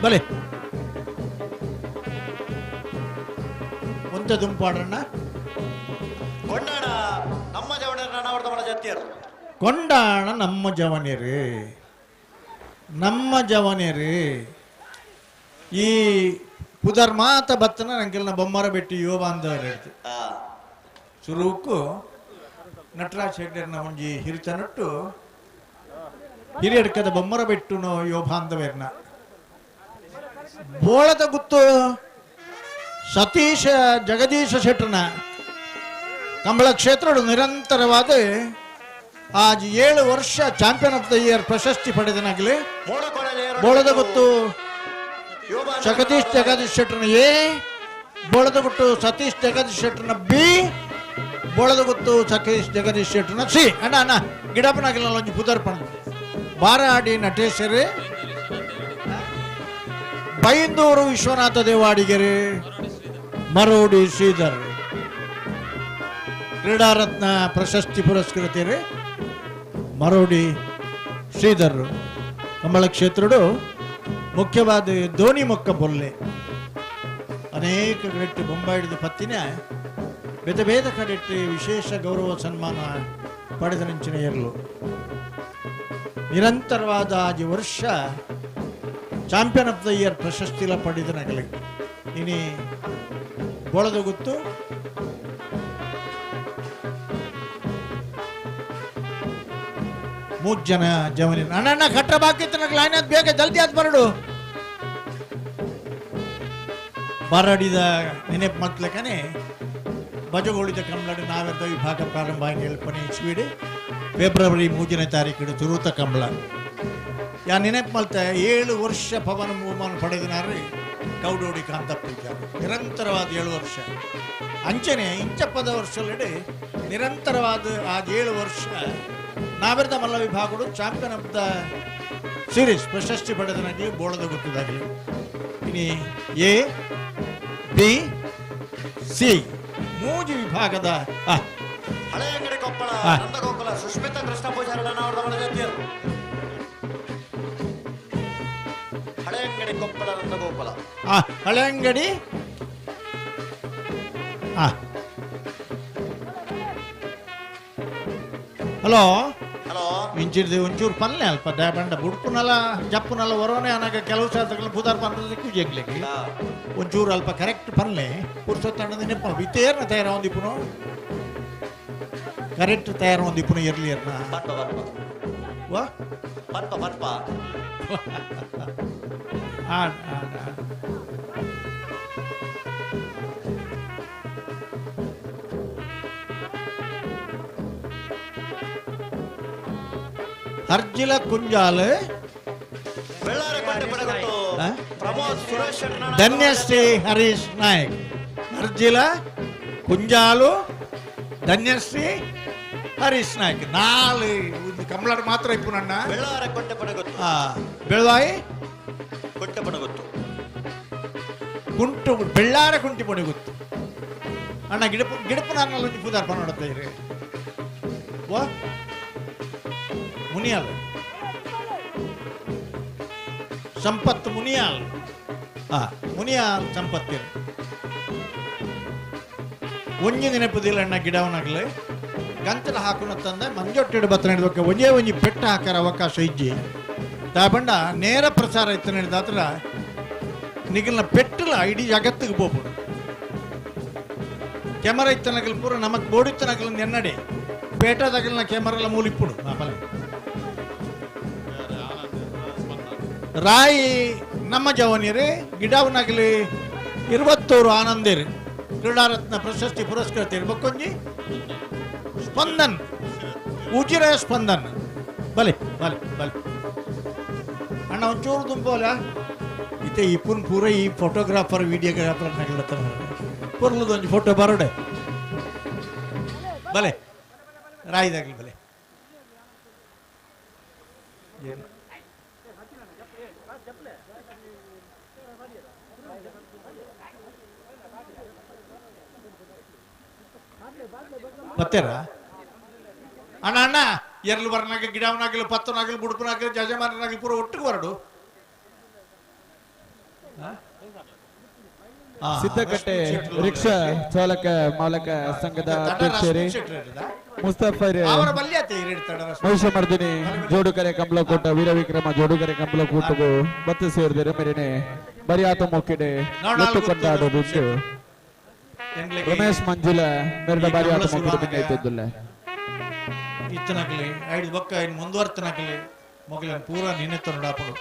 ಬಲೆ ಒಂದ ದುಂಪಾಡ್ರಣ್ಣ ಕೊಂಡಾಣ ನಮ್ಮ ಜವಣರ ನಾಡದ ಜತ್ಯರು ಕೊಂಡಾಣ ನಮ್ಮ ಜವನಿಯರು ನಮ್ಮ ಜವನಿಯರು ಈ ಪುದರ್ ಮಾತ ಬತ್ತನ ನಂಗೆಲ್ಲ ಬೊಮ್ಮರ ಬೆಟ್ಟಿ ಯುವ ಬಾಂಧವರು ಹೇಳ್ತು ಸುರುಕು ನಟರಾಜ್ ಹೆಗ್ಡೆರ್ನ ಒಂಜಿ ಹಿರಿತನಟ್ಟು ಹಿರಿಯಡ್ಕದ ಬೊಮ್ಮರ ಬೆಟ್ಟುನೋ ಯುವ ಬಾಂಧವರ್ನ ಬೋಳದ ಗುತ್ತು ಸತೀಶ ಜಗದೀಶ ಶೆಟ್ಟರ್ನ ಕಂಬಳ ಕ್ಷೇತ್ರ ನಿರಂತರವಾದ आज 7 ವರ್ಷ ಚಾಂಪಿಯನ್ ಆಫ್ ದ ಇಯರ್ ಪ್ರಶಸ್ತಿ ಪಡೆದನಾಗಲಿ ಬೋಳದ ಗೊತ್ತು ಜಗದೀಶ್ ಶೆಟ್ಟರ್ನ ಎ, ಬೋಳದ ಗೊತ್ತು ಸತೀಶ್ ಜಗದೀಶ್ ಶೆಟ್ಟರ್ನ ಬಿ, ಬೋಳದ ಗೊತ್ತು ಸತೀಶ್ ಜಗದೀಶ್ ಶೆಟ್ಟರ್ನ ಸಿ. ಅಣ್ಣ ಅಣ್ಣ ಗಿಡಪ್ಪನಾಗಿಲ್ಲ ಒಂಜಿ ಪುದರ್ಪಣ ಬಾರಾಡಿ ನಟೇಶರೇ, ಬೈಂದೂರು ವಿಶ್ವನಾಥ ದೇವಾಡಿಗೆರೆ, ಮರೋಡಿ ಶ್ರೀಧರ್ ಕ್ರೀಡಾರತ್ನ ಪ್ರಶಸ್ತಿ ಪುರಸ್ಕೃತರು ಮರೋಡಿ ಶ್ರೀಧರ್. ಕಂಬಳ ಕ್ಷೇತ್ರಡು ಮುಖ್ಯವಾದ ಧೋನಿ ಮೊಕ್ಕ ಬೊಲ್ಲೆ ಅನೇಕ ಕಡೆ ಬೊಂಬಾಯಿಡಿದ ಪತ್ತಿನ ಬೇದ ಬೇದ ಕಡೆಟ್ಟು ವಿಶೇಷ ಗೌರವ ಸನ್ಮಾನ ಪಡೆದ ನಿಂಚಿನ ಎರಲು ನಿರಂತರವಾದ 5 ವರ್ಷ ಚಾಂಪಿಯನ್ ಆಫ್ ದ ಇಯರ್ ಪ್ರಶಸ್ತಿಲ ಪಡೆದ ನಗಲಿ ಇನಿ ಬೋಳದ ಗೊತ್ತು ಮೂರು ಜನ ಜವನಿ ಅಣ್ಣ ಕಟ್ಟ ಬಾಕಿತ್ತು ನನಗೆ ಲೈನ್ ಆದ್ ಬೇಗ ಜಲ್ದಿ ಆದ್ ಬರಡು ಬರಡಿದ ನೆನಪು ಮಕ್ಲಕನೆ ಬಜಗೋಳಿದ ಕಂಬಳ ನಾವೆಂದ ವಿಭಾಗ ಪ್ರಾರಂಭ ಆಗಿ ಹೇಳ್ಪನೆ ಇಸ್ವಿಡಿ ಫೆಬ್ರವರಿ 3ನೇ ತಾರೀಕು ತುರುತ ಕಂಬಳ ಯಾ ನೆನಪು ಮಲ್ತ 7 ವರ್ಷ ಪವನ ಬಹುಮಾನ ಪಡೆದಿನಾರ್ರಿ ಕೌಡೋಡಿ ಕಾಂತಪ್ಪ ನಿರಂತರವಾದ 7 ವರ್ಷ ಅಂಚನೆ ಇಂಚಪ್ಪದ ವರ್ಷದೆಡೆ ನಿರಂತರವಾದ ಆ 7 ವರ್ಷ ನಾವೆರ್ದ ಮಲ್ಲ ವಿಭಾಗಗಳು ಚಾಂಪಿಯನ್ ಆಫ್ ದ ಸೀರೀಸ್ ಪ್ರಶಸ್ತಿ ಪಡೆದನಾಗಲಿ ಬೋಳದ ಗೊತ್ತಿದಾಗಲಿ ಇನಿ ಎ ಬಿ ಸಿ 3 ವಿಭಾಗದ ಹಳೆಯಂಗಡಿ ಕೊಪ್ಪಳ ನಂದಗೋಕುಲ ಸುಷ್ಮಿತಾ ಕೃಷ್ಣ ಪೂಜಾರನ ಅವರ ಜೊತೆಯರು ಹಳೆಯಂಗಡಿ ಕೊಪ್ಪಳ ನಂದಗೋಕುಲ ಹಳೆಯಂಗಡಿ ಹಲೋ ಹಲೋ ಇಂಚಿರ್ದು ಒಂಚೂರು ಪಲ್ಲೆ ಅಲ್ಪ ಬಂಡ ಬುಡ್ಪುನಲ್ಲ ಜಪ್ಪುನಲ್ಲ ಹೊರೋನೆ ಅನಾಗ ಕೆಲವು ಶಾಸ್ತ್ರಗಳು ಪುದಾರ್ ಪಂದ್ರದಕ್ಕೂ ಜಗ್ಲಿಕ್ಕೆ ಒಂಚೂರು ಅಲ್ಪ ಕರೆಕ್ಟ್ ಪಲ್ಲೆ ಪುರ್ಸೊತ್ತಣ್ಣದ ನೆಪ್ಪ ವಿತೇರ್ನ ತಯಾರ ಒಂದಿಪ್ಪುನು ಕರೆಕ್ಟ್ ತಯಾರ ಒಂದಿಪ್ಪುನು ಇರ್ಲಿ ಅರ್ನ ಹರ್ಜಿಲ ಕುಂಜಾಲ್ ಧನ್ಯಶ್ರೀ ಹರೀಶ್ ನಾಯಕ್ ಹರ್ಜಿಲ ಕುಂಜಾಲು ಧನ್ಯಶ್ರೀ ಹರೀಶ್ ನಾಯಕ್ 4 ಕಂಬಳಾಡ್ ಮಾತ್ರ ಇಪ್ಪು ನನ್ನ ಬೆಳವಾಯಿ ಕೊಟ್ಟೆ ಪಡಗೊತ್ತು ಕುಂಟು ಬೆಳ್ಳಾರ ಕುಂಟಿ ಪಡಗೊತ್ತು ಅಣ್ಣ ಗಿಡಪು ನಾನು ಪೂದಾರ್ಪ ನೋಡುತ್ತಾ ಇರಿ ಮುನಿಯಾಲ್ ಸಂಪತ್ ಮುನಿಯಾಲ್ ಮುನಿಯಾಲ್ ಸಂಪತ್ತಿನ ಒಂಜಿ ನೆನಪುದಿಲ್ಲ ಅಣ್ಣ ಗಿಡವನಾಗಲಿ ಗಂತಲ ಹಾಕುನ ತಂದ ಮಂಜೊಟ್ಟಿಡು ಬತ್ತ ನಡೆದಕ್ಕೆ ಒಂಜೇ ಒಂಜಿ ಪೆಟ್ಟ ಹಾಕರ ಅವಕಾಶ ಇಜ್ಜಿ ತಾಬಂಡ ನೇರ ಪ್ರಸಾರ ಇತ್ತು ನಡೆದಾತ್ರ ನಿಗಲ್ನ ಪೆಟ್ಟಲ ಇಡೀ ಜಗತ್ತಿಗೆ ಹೋಗ್ಬಿಡು ಕೆಮರಾ ಇತ್ತನಗಲ್ ಪೂರ ನಮಗ್ ಬೋಡಿತ್ತನಗಲ್ ನೆನ್ನಡೆ ಪೇಟದಾಗಲ್ನ ಕೆಮರಾ ಮೂಲಿಪ್ಪುಡು ರಾಯಿ ನಮ್ಮ ಜವನಿಯರೇ ಗಿಡವನಾಗಲಿ 20 ಆನಂದೇರಿ ಕ್ರೀಡಾರತ್ನ ಪ್ರಶಸ್ತಿ ಪುರಸ್ಕೃತ ಇರ್ಬೇಕೊಂಜಿ ಸ್ಪಂದನ್ ಉಜಿರ ಸ್ಪಂದನ್ ಬಲೆ ಬಲೆ ಬಲೆ ಅಣ್ಣ ಒಂಚೂರು ತುಂಬೋಲ ಇತ್ತೆ ಇಪ್ಪನ್ ಪೂರ ಈ ಫೋಟೋಗ್ರಾಫರ್ ವಿಡಿಯೋಗ್ರಾಫರ್ ನಗಲತ್ತ ಪೂರ್ಲದೊಂದು ಫೋಟೋ ಬರೋಡೆ ಬಲೆ ರಾಯಿದಾಗಲಿ ಬಲೆ ಬತ್ತೇರ ಅಣ್ಣ ಅಣ್ಣ ಎರಲು ಬರ್ನಾಗ ಗಿಡವನಾಗಲಿ ಪತ್ತನಾಗಲಿ ಬುಡುಪನಾಗಲಿ ಜಜಮಾನನಾಗಲಿ ಪೂರ ಒಟ್ಟಿಗೆ ಹೊರಡು ಸಿದ್ದಕಟ್ಟೆ ರಿಕ್ಷಾ ಚಾಲಕ ಮಾಲಕ ಸಂಘದ ಅಧ್ಯಕ್ಷರೇ ಮುಸ್ತಫರ್ ಮಹಿಷಮರ್ದಿನಿ ಜೋಡುಕರೆ ಕಂಬಳಕೋಟ ವೀರವಿಕ್ರಮ ಜೋಡುಕರೆ ಕಂಬಳಕೋಟಗೂ ಬತ್ತು ಸೇರಿದರೆ ಮೇರೆನೆ ಬರಿಯಾತ ಮೊಕ್ಕಿಡೆ ಲೊಟ್ಟು ಕೊಂಡಾಡೋದು ರಮೇಶ್ ಮಂಜುಲ ಮೇರೆನ ಬರಿಯಾತ ಮೊಕ್ಕಿಡೆ ಬಿನ್ನೈತಿದ್ದಿಲ್ಲ ಇತ್ತನಾಗಲಿ ಐದು ಬಕ್ಕ ಇನ್ನು ಮುಂದುವರ್ತನಾಗಲಿ ಮಗಳ ಪೂರ ನಿನ್ನೆತ್ತ ನೋಡಾಪಡು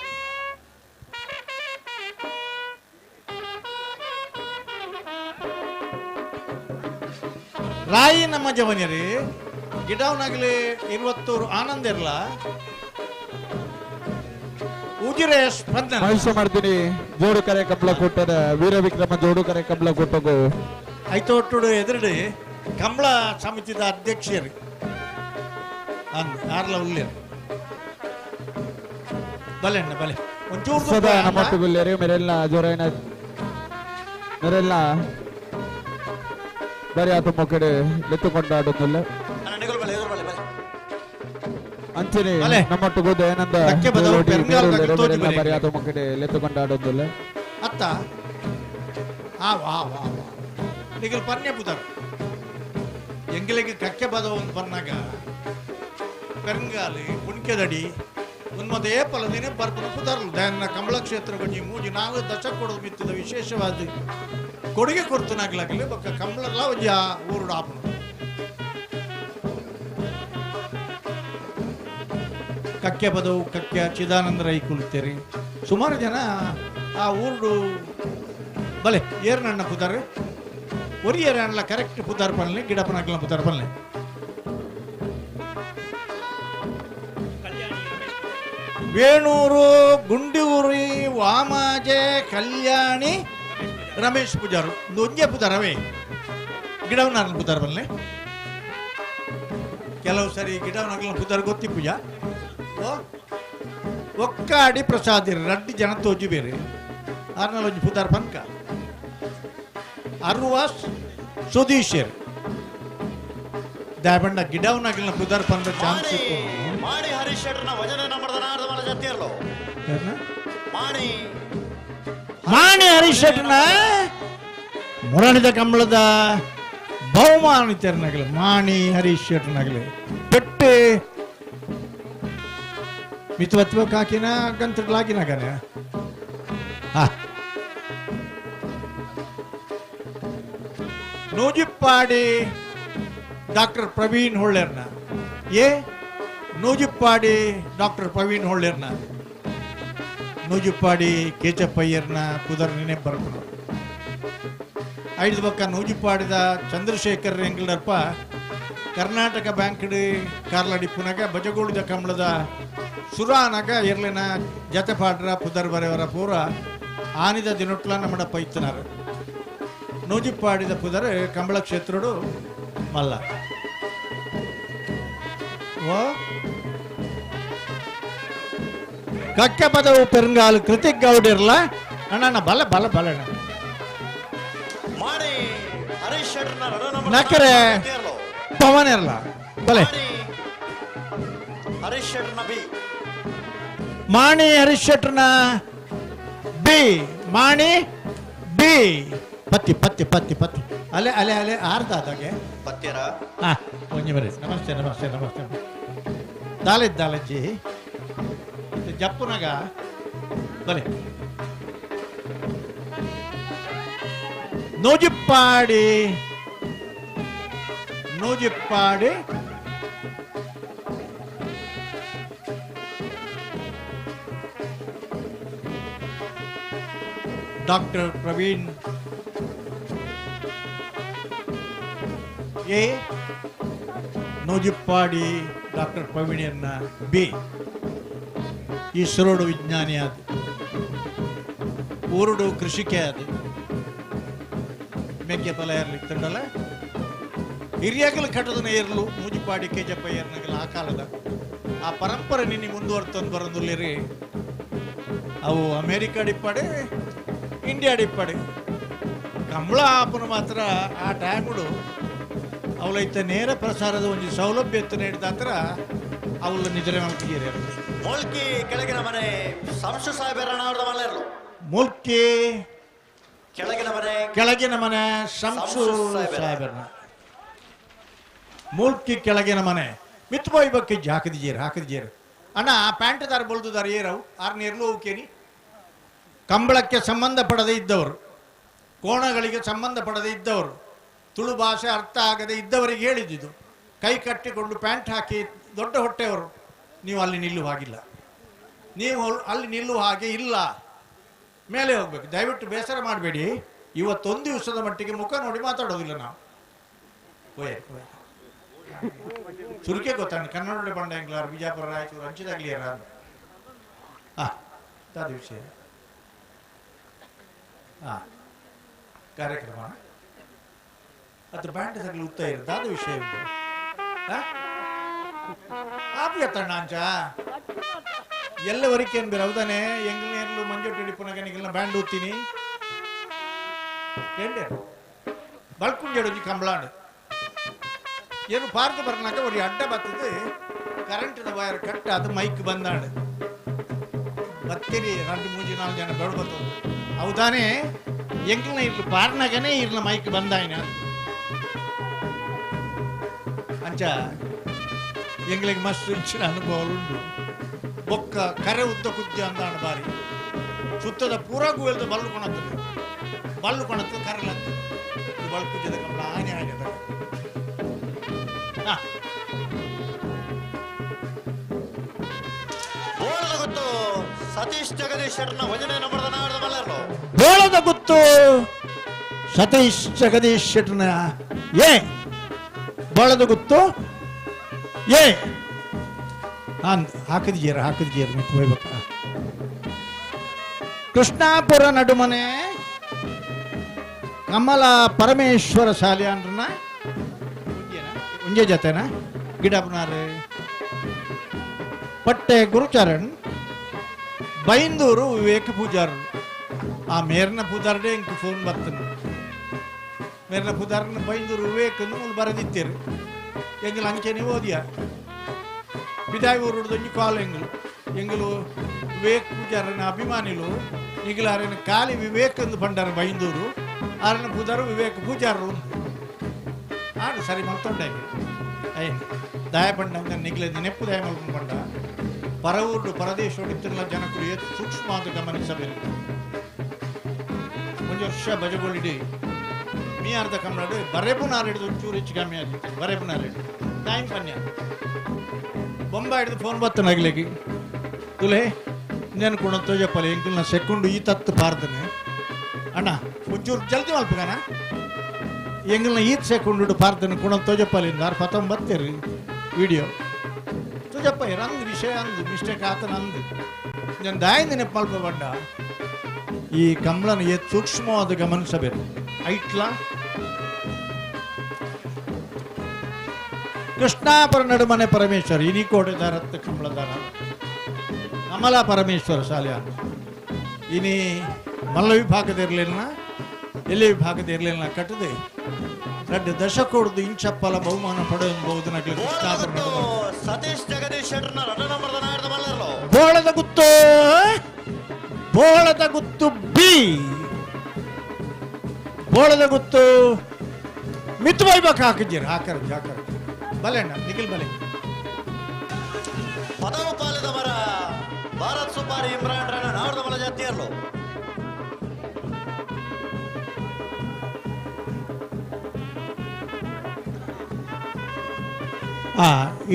ರಾಯಿ ನಮ್ಮ ಜವನಿಯರಿ ಗಿಡವನಾಗಲಿ ಇರುವತ್ತೂರು ಆನಂದ ಇರಲ್ಲ ಉಜಿರೆ ಸ್ಪಂದನ ಮಹಿಷ ಮಾಡ್ತೀನಿ ಜೋಡುಕರೆ ಕಬ್ಲ ಕೊಟ್ಟದ ವೀರ ವಿಕ್ರಮ ಜೋಡುಕರೆ ಕಬ್ಲ ಕೊಟ್ಟಗು ಐತೋಟುಡು ಎದುರುಡು ಕಂಬಳ ಸಮಿತಿದ ಅಧ್ಯಕ್ಷರು ಆರ್ಲ ಉಳ್ಳೇರು ಬಲೆ ಅಣ್ಣ ಬಲೆ ಒಂಚೂರು ಸದಾ ನಮ್ಮೊಟ್ಟು ಗುಲ್ಲೇರಿ ಮೆರೆಲ್ನ ಜೋರೈನ ಮೆರೆಲ್ನ ಬರಿ ಆತ ಮೊಕ್ಕಡೆ ಲೆತ್ತುಕೊಂಡಾಡುತ್ತಿಲ್ಲ ಅಂಚನೆ ನಮ್ಮೊಟ್ಟು ಗುದ್ದ ಏನಂದ ಬರಿ ಆತ ಮೊಕ್ಕಡೆ ಲೆತ್ತುಕೊಂಡಾಡುತ್ತಿಲ್ಲ ಅತ್ತ ಆ ವಾ ವಾ ವಾ ನಿಗಲ್ ಪರ್ನೆ ಪುದರ್ ಎಂಗಿಲಿಗೆ ಕಕ್ಕೆ ಬದವನ್ನು ಪರ್ನಾಗ ಪೆರಂಗಾಲಿ ಕುಣಿಕೆದಡಿ ಉನ್ಮದೇ ಪಲದಿನೇ ಬರ್ಪನ ಪುದರ್ಲು ದಯನ್ನ ಕಂಬಳ ಕ್ಷೇತ್ರ ಗಂಜಿ ಮೂಜಿ 4 ದಶಕ ಕೊಡೋದು ಬಿತ್ತಿದ ವಿಶೇಷವಾದ ಕೊಡುಗೆ ಕೊಡ್ತನಾಗ್ಲಾಗಲಿ ಬಕ್ಕ ಕಂಬಳಲ್ಲ ಒಂಜಿ ಆ ಊರುಡು ಆಪನು ಕಕ್ಕೆ ಬದವು ಕಕ್ಕೆ ಚಿದಾನಂದ ರೈ ಕುಳಿತೇರಿ ಸುಮಾರು ಜನ ಆ ಊರುಡು ಬಲೆ ಏರ್ ನನ್ನ ಪುದರ್ ಒರಿಯರ ಅಣ್ಣ ಕರೆಕ್ಟ್ ಪುದರ್ ಪಲ್ಲೆ ಗಿಡಪನಗ್ಲ ಪುದರ್ ಪಲ್ಲೆ ವೇಣೂರು ಗುಂಡಿಯೂರಿ ವಾಮಾಜೆ ಕಲ್ಯಾಣಿ ರಮೇಶ್ ಪೂಜಾರು ಒಂದೇ ಪುದರವೇ ಗಿಡವನಾಗ್ಲ ಪುದರ್ ಪಲ್ಲೆ ಕೆಲವು ಸರಿ ಗಿಡವನಾಗ್ಲ ಪುದರ್ ಗೊತ್ತಿ ಪೂಜಾ ಒಕ್ಕಾಡಿ ಪ್ರಸಾದ್ ರಡ್ಡಿ ಜನ ತೋಜಿ ಬೇರೆ ಆರ್ನಲ್ಲಿ ಒಂಜಿ ಪುದರ್ ಪನ್ಕ ಅರ್ವಾಸ್ ಸುದೀಶರ್ ದಾಯಬಂಡ ಗಿಡವನಾಗಿಲ್ಲ ಪುದರ್ ಪಂದ ಚಾನ್ಸ್ ಇತ್ತು ಮಾಣಿ ಹರೀಶ್ ಶೆಟ್ಟರ್ನ ವಚನ ನಂಬರ್ದ ನಾಡದ ಜೊತೆಯಲ್ಲೋ ಮಾಣಿ ಹರೀಶ್ ಶೆಟ್ಟರ್ನ ಮುರಣಿದ ಕಂಬಳದ ಬಹುಮಾನಿತರನಾಗಲಿ ಮಾಣಿ ಹರೀಶ್ ಶೆಟ್ಟರ್ನಾಗಲಿ ಪೆಟ್ಟೆ ಮಿತವತ್ವ ಹಾಕಿನ ಗಂತಲಾಕಿನಾಗನೆ ನೂಜಿಪ್ಪಾಡಿ ಡಾಕ್ಟರ್ ಪ್ರವೀಣ್ ಹೊಳ್ಳೆರ್ನ ನೂಜಿಪ್ಪಾಡಿ ಡಾಕ್ಟರ್ ಪ್ರವೀಣ್ ಹೊಳ್ಳೆರ್ನ ನೂಜಿಪ್ಪಾಡಿ ಕೇಚಪ್ಪಯ್ಯರ್ನ ಪುದರ್ ನೆನೆ ಬರ್ಕೊಂಡು ಐದು ಪಕ್ಕ ನೂಜಿಪ್ಪಾಡಿದ ಚಂದ್ರಶೇಖರ್ ಎಂಗ್ಲರ್ಪ ಕರ್ನಾಟಕ ಬ್ಯಾಂಕ್ ಕಾರ್ಲಾಡಿ ಪುನಗ ಬಜಗೋಳಿದ ಕಂಬಳದ ಸುರಾನಗ ಇರ್ಲಿನ ಜತೆಪಾಡ್ರ ಪುದರ್ ಬರೆಯವರ ಪೂರ ಆನಿದ ದಿನೊಟ್ಲ ನಮ್ಮಡ ಪೈತನಾರ ನೂಜಿಪ್ಪಾಡಿದ ಪುದರ್ ಕಂಬಳ ಕ್ಷೇತ್ರಡು ಮಲ್ಲ ಕಕ್ಕೆ ಪದವು ಪೆರಂಗಾಲು ಕೃತಿಕ್ ಗೌಡಿರ್ಲ ಅಣ್ಣ ಬಲ ಬಲ ಬಲ ಮಾಣಿ ಹರೀಶ್ ಶೆಟ್ಟರ್ನ ನಕರೆ ಪವನ್ ಇರಲ್ಲ ಬಲೆ ಹರೀಶ್ ಶೆಟ್ಟರ್ನ ಬಿ ಮಾಣಿ ಹರೀಶ್ ಶೆಟ್ಟರ್ನ ಬಿ ಮಾಣಿ ಬಿ ಪತ್ತಿ ಪತ್ತಿ ಪತ್ತಿ ಪತ್ತಿ ಅಲೆ ಅಲೆ ಅಲೆ ಆರ್ದಾದಾಗೆ ಪತ್ಯರ ಹಾ ಒಂಜಿ ಬರೀ ನಮಸ್ತೆ ನಮಸ್ತೆ ನಮಸ್ತೆ ದಾಲಜ್ಜಿ ಜಪ್ಪುನಾಗ ಬಲೆ Nujippadi doctor Praveen A Nujippadi doctor ಪ್ರವೀಣ್ಯನ್ನ ಬಿ ಈಶ್ವರೋಡು ವಿಜ್ಞಾನಿ ಆದ ಊರುಡು ಕೃಷಿಕೆ ಆದ ಮೆಕ್ಕೆ ಫಲ ಇರ್ಲಿತ್ತಂಡಲ್ಲ ಹಿರಿಯಾಗಲು ಕಟ್ಟದನ ಇರ್ಲು ನೂಜಿಪ್ಪಾಡಿ ಕೇಜಪ್ಪಯ್ಯರ್ನಾಗಲ ಆ ಕಾಲದ ಆ ಪರಂಪರೆ ನಿನ್ನೆ ಮುಂದುವರ್ತಂದು ಬರೋದಿಲ್ಲರಿ ಅವು ಅಮೇರಿಕಾ ಡಿಪ್ಪಾಡೆ ಇಂಡಿಯಾ ಡಿಪ್ಪಾಡೆ ಕಂಬಳ ಆಪನ ಮಾತ್ರ ಆ ಟೈಮ್ಗಳು ಅವಳೈತ ನೇರ ಪ್ರಸಾರದ ಒಂದು ಸೌಲಭ್ಯ ಎತ್ತು ನೀಡಿದಾತ್ರ ಅವಳ ನಿದ್ರೆ ಮಾಡ್ತೀರಿ ಮೂಲ್ಕಿ ಕೆಳಗಿನ ಮನೆ ಸಂಶು ಸಾಹೇಬರ ನಾಡದ ಮನೆ ಮೂಲ್ಕಿ ಕೆಳಗಿನ ಮನೆ ಸಂಶು ಸಾಹೇಬರನ ಮೂಲ್ಕಿ ಕೆಳಗಿನ ಮನೆ ಮಿತ್ಬೋಯ್ ಬಗ್ಗೆ ಹಾಕದಿಜೇರು ಅಣ್ಣ ಪ್ಯಾಂಟ್ ದಾರ ಬಲ್ದುದಾರ ಏರವು ಆರ್ನ ಇರ್ಲು ಹೋಗ್ಕೇನಿ ಕಂಬಳಕ್ಕೆ ಸಂಬಂಧಪಡದೇ ಇದ್ದವರು ಕೋಣಗಳಿಗೆ ಸಂಬಂಧಪಡದೇ ಇದ್ದವರು ತುಳು ಭಾಷೆ ಅರ್ಥ ಆಗದೆ ಇದ್ದವರಿಗೆ ಹೇಳಿದ್ದು ಕೈ ಕಟ್ಟಿಕೊಂಡು ಪ್ಯಾಂಟ್ ಹಾಕಿ ದೊಡ್ಡ ಹೊಟ್ಟೆಯವರು ನೀವು ಅಲ್ಲಿ ನಿಲ್ಲುವ ಹಾಗಿಲ್ಲ, ನೀವು ಅಲ್ಲಿ ನಿಲ್ಲುವ ಹಾಗೆ ಇಲ್ಲ, ಮೇಲೆ ಹೋಗ್ಬೇಕು. ದಯವಿಟ್ಟು ಬೇಸರ ಮಾಡಬೇಡಿ. ಇವತ್ತೊಂದು ದಿವಸದ ಮಟ್ಟಿಗೆ ಮುಖ ನೋಡಿ ಮಾತಾಡೋದಿಲ್ಲ ನಾವು. ಚುರುಕೆ ಗೊತ್ತಾಂಡು ಕನ್ನಡ ಬಂಡ ಎಂಗ್ಲಾರು ಬಿಜಾಪುರ ರಾಯಚೂರು ಹಂಚಿದಾಗ್ಲಿ ಯಾರು ಅದು ವಿಷಯ ಕಾರ್ಯಕ್ರಮ ಅದು ಬ್ಯಾಂಡ್ ತಗಲಿ ಉತ್ತ ಇರುತ್ತೆ ಅದು ವಿಷಯ ಉಂಟು ಆಪ್ಯತ್ತಣ್ಣ ಅಂಚ ಎಲ್ಲವರಿಕೇನು ಬೇರೆ ಹೌದಾನೆ ಎಂಗ್ಲೂ ಮಂಜು ಟಿಡಿಪುನಾಗ ನಿಗಲ್ನ ಬ್ಯಾಂಡ್ ಊತೀನಿ ಬಳ್ಕುಂಜಿ ಕಂಬಳಾಂಡು ಏನು ಪಾರ್ಕ್ ಬರ್ನಾಕ ಒಂದು ಅಡ್ಡ ಬರ್ತದೆ ಕರೆಂಟಿನ ವೈರ್ ಕಟ್ಟ ಅದು ಮೈಕ್ ಬಂದಾಂಡು ಬತ್ತಿರಿ 2-3-4 ಜನ ಬೆಳು ಬರ್ತದೆ ಹೌದಾನೆ ಎಂಗ್ಲನ ಇರ್ಲು ಪಾರ್ನಾಗನೇ ಇರ್ಲ ಮೈಕ್ ಬಂದಾಯ್ನ ಅಂಚ ಎಂಗ್ಲಿಗೆ ಮಸ್ತ್ ಇಚ್ಚಿನ ಅನುಭವ ಉಂಟು ಬೊಕ್ಕ ಕರೆ ಉದ್ದ ಕುದ್ದಿ ಅಂದಾಣ ಬಾರಿ ಸುತ್ತದ ಪೂರಾಗೂ ಎಲ್ದು ಬಲ್ಲು ಕೊಣತ್ತು ಕರಲತ್ತು ಬಲ್ಲು ಕುಜ್ಜದ ಕಂಬಳ ಆನೆ ಸತೀಶ್ ಜಗದೀಶ್ ಶೆಟ್ಟರ್ನ ಭಜನೆ ನಂಬರ್ದ ನಾಡದ ಮಲ್ಲರ್ಲು ಬೋಳದ ಗುತ್ತು ಸತೀಶ್ ಜಗದೀಶ್ ಶೆಟ್ಟರ್ನ ಬೋಳದ ಗುತ್ತು ಹಾಕಿದ್ಯೇರ ಹೋಗ್ಬೇಕ ಕೃಷ್ಣಾಪುರ ನಡುಮನೆ ಕಮಲ ಪರಮೇಶ್ವರ ಶಾಲೆ ಅಂದ್ರನ ಉಂಜೆ ಜೊತೆನ ಗಿಡಪ್ನಾರು ಪಟ್ಟೆ ಗುರುಚರಣ್ ಬೈಂದೂರು ವಿವೇಕ ಪೂಜಾರರು ಆ ಮೇರ್ನ ಪೂಜಾರಡೆ ಇಂಕ ಫೋನ್ ಬರ್ತನು ಮೇರ್ನ ಪೂಜಾರನ ಬೈಂದೂರು ವಿವೇಕನ್ನು ಬರೆದಿತ್ತೇರು ಎಂಗಲು ಅಂಚೆನೆ ಓದಿಯ ಬಿದಾಯಿ ಊರುಡ್ದೊಂಜಿ ಕಾಲ್ ಎಂಗಲು ವಿವೇಕ ಪೂಜಾರನ ಅಭಿಮಾನಿಲು ನಿಗಲಾರನ ಕಾಲಿ ವಿವೇಕಂದು ಪಂಡಾರ ಬೈಂದೂರು ಆರನ ಪೂಜಾರು ವಿವೇಕ ಪೂಜಾರರು ಆಡು ಸರಿ ಮತ್ತೊಂಡೆ ಅಯ್ಯ ದಯ ಪಂಡ ನಿಗ್ಲದ ನೆಪ್ಪು ದಯ ಮಲ್ಕೊಂಡು ಪಂಡ ಪರವೂರು ಪರದೇಶ ಹೊಡಿತಿರಲ್ಲ ಜನಕರು ಸೂಕ್ಷ್ಮ ಅಂತ ಗಮನಿಸಬೇಕು ಒಂದು ವರ್ಷ ಬಜಗೊಳ್ಳಿಡಿ ಮೀ ಅರ್ಧ ಕಮ್ಮಡು ಬರೆಪು ನಾರಿಡಿದು ಒಂಚೂರು ಹೆಚ್ಚು ಕಮ್ಮಿ ಆಗಿತ್ತು ಬರೆಪು ನಾರಿಡು ಟೈಮ್ ಪನ್ಯ ಬೊಂಬೆ ಹಿಡಿದು ಫೋನ್ ಬರ್ತನ ಆಗ್ಲಿಕ್ಕೆ ತುಲೆ ಇನ್ನೇನು ಕೂಡ ತೋಜಪ್ಪಲ್ಲ ಎಂಕಲ್ನ ಸೆಕೆಂಡು ಈ ತತ್ತು ಪಾರ್ದನೆ ಅಣ್ಣ ಒಂಚೂರು ಜಲ್ದಿ ಮಲ್ಪಗಾನ ಎಂಗಲ್ನ ಈತ್ ಸೆಕೆಂಡು ಪಾರ್ದನೆ ಕೂಡ ತೋಜಪ್ಪಲ್ಲಿಂದ 19 ವಿಡಿಯೋ ತುಜಪ್ಪ ರಂಗ್ ವಿಷಯ ಅಂದು ಮಿಸ್ಟೇಕ್ ಆತನ ಅಂದು ನಾನು ದಾಯಿಂದ ನೆಪ್ಪಲ್ಪ ಬಂಡ ಈ ಕಂಬಳನ ಸೂಕ್ಷ್ಮವಾದ ಗಮನಿಸಬೇಕು ಐಟ್ಲ ಕೃಷ್ಣಾಪುರ ನಡುಮನೆ ಪರಮೇಶ್ವರ ಇನಿ ಕೋಟೆದಾರತ್ತ ಕಂಬಳದಾರ ಕಮಲ ಪರಮೇಶ್ವರ ಶಾಲೆ ಇನಿ ಮಲ್ಲ ವಿಭಾಗದ ಇರಲಿಲ್ಲ ಎಲ್ಲಿ ವಿಭಾಗದ ಇರಲಿಲ್ಲ ಕಟ್ಟದೆ 2 ದಶಕೋಡ್ದು ಇಂಚಪ್ಪಲ ಬಹುಮಾನ ಪಡೆಯಬಹುದು ಸತೀಶ್ ಜಗದೀಶ್ ಶೆಟ್ಟರ್ನ ನಂಬರ್ದ ನಾಡದ ಮಲ್ಲರ್ಲು ಬೋಳದ ಗುತ್ತು ಬಿ ಬೋಳದ ಗುತ್ತು ಮಿತ್ ಬೈಬಕ್ ಹಾಕರ ಬಲೆಣ್ಣ ನಿಖಿಲ್ ಬಲೆ ಪದವು ಪಾಲಿದ ಮರ ಭಾರತ್ ಸುಪಾರಿ ಇಮ್ರಾನ್ ರಾಣ ನಾಡದ ಮಲ್ಲ ಜಾತಿಯರ್ಲು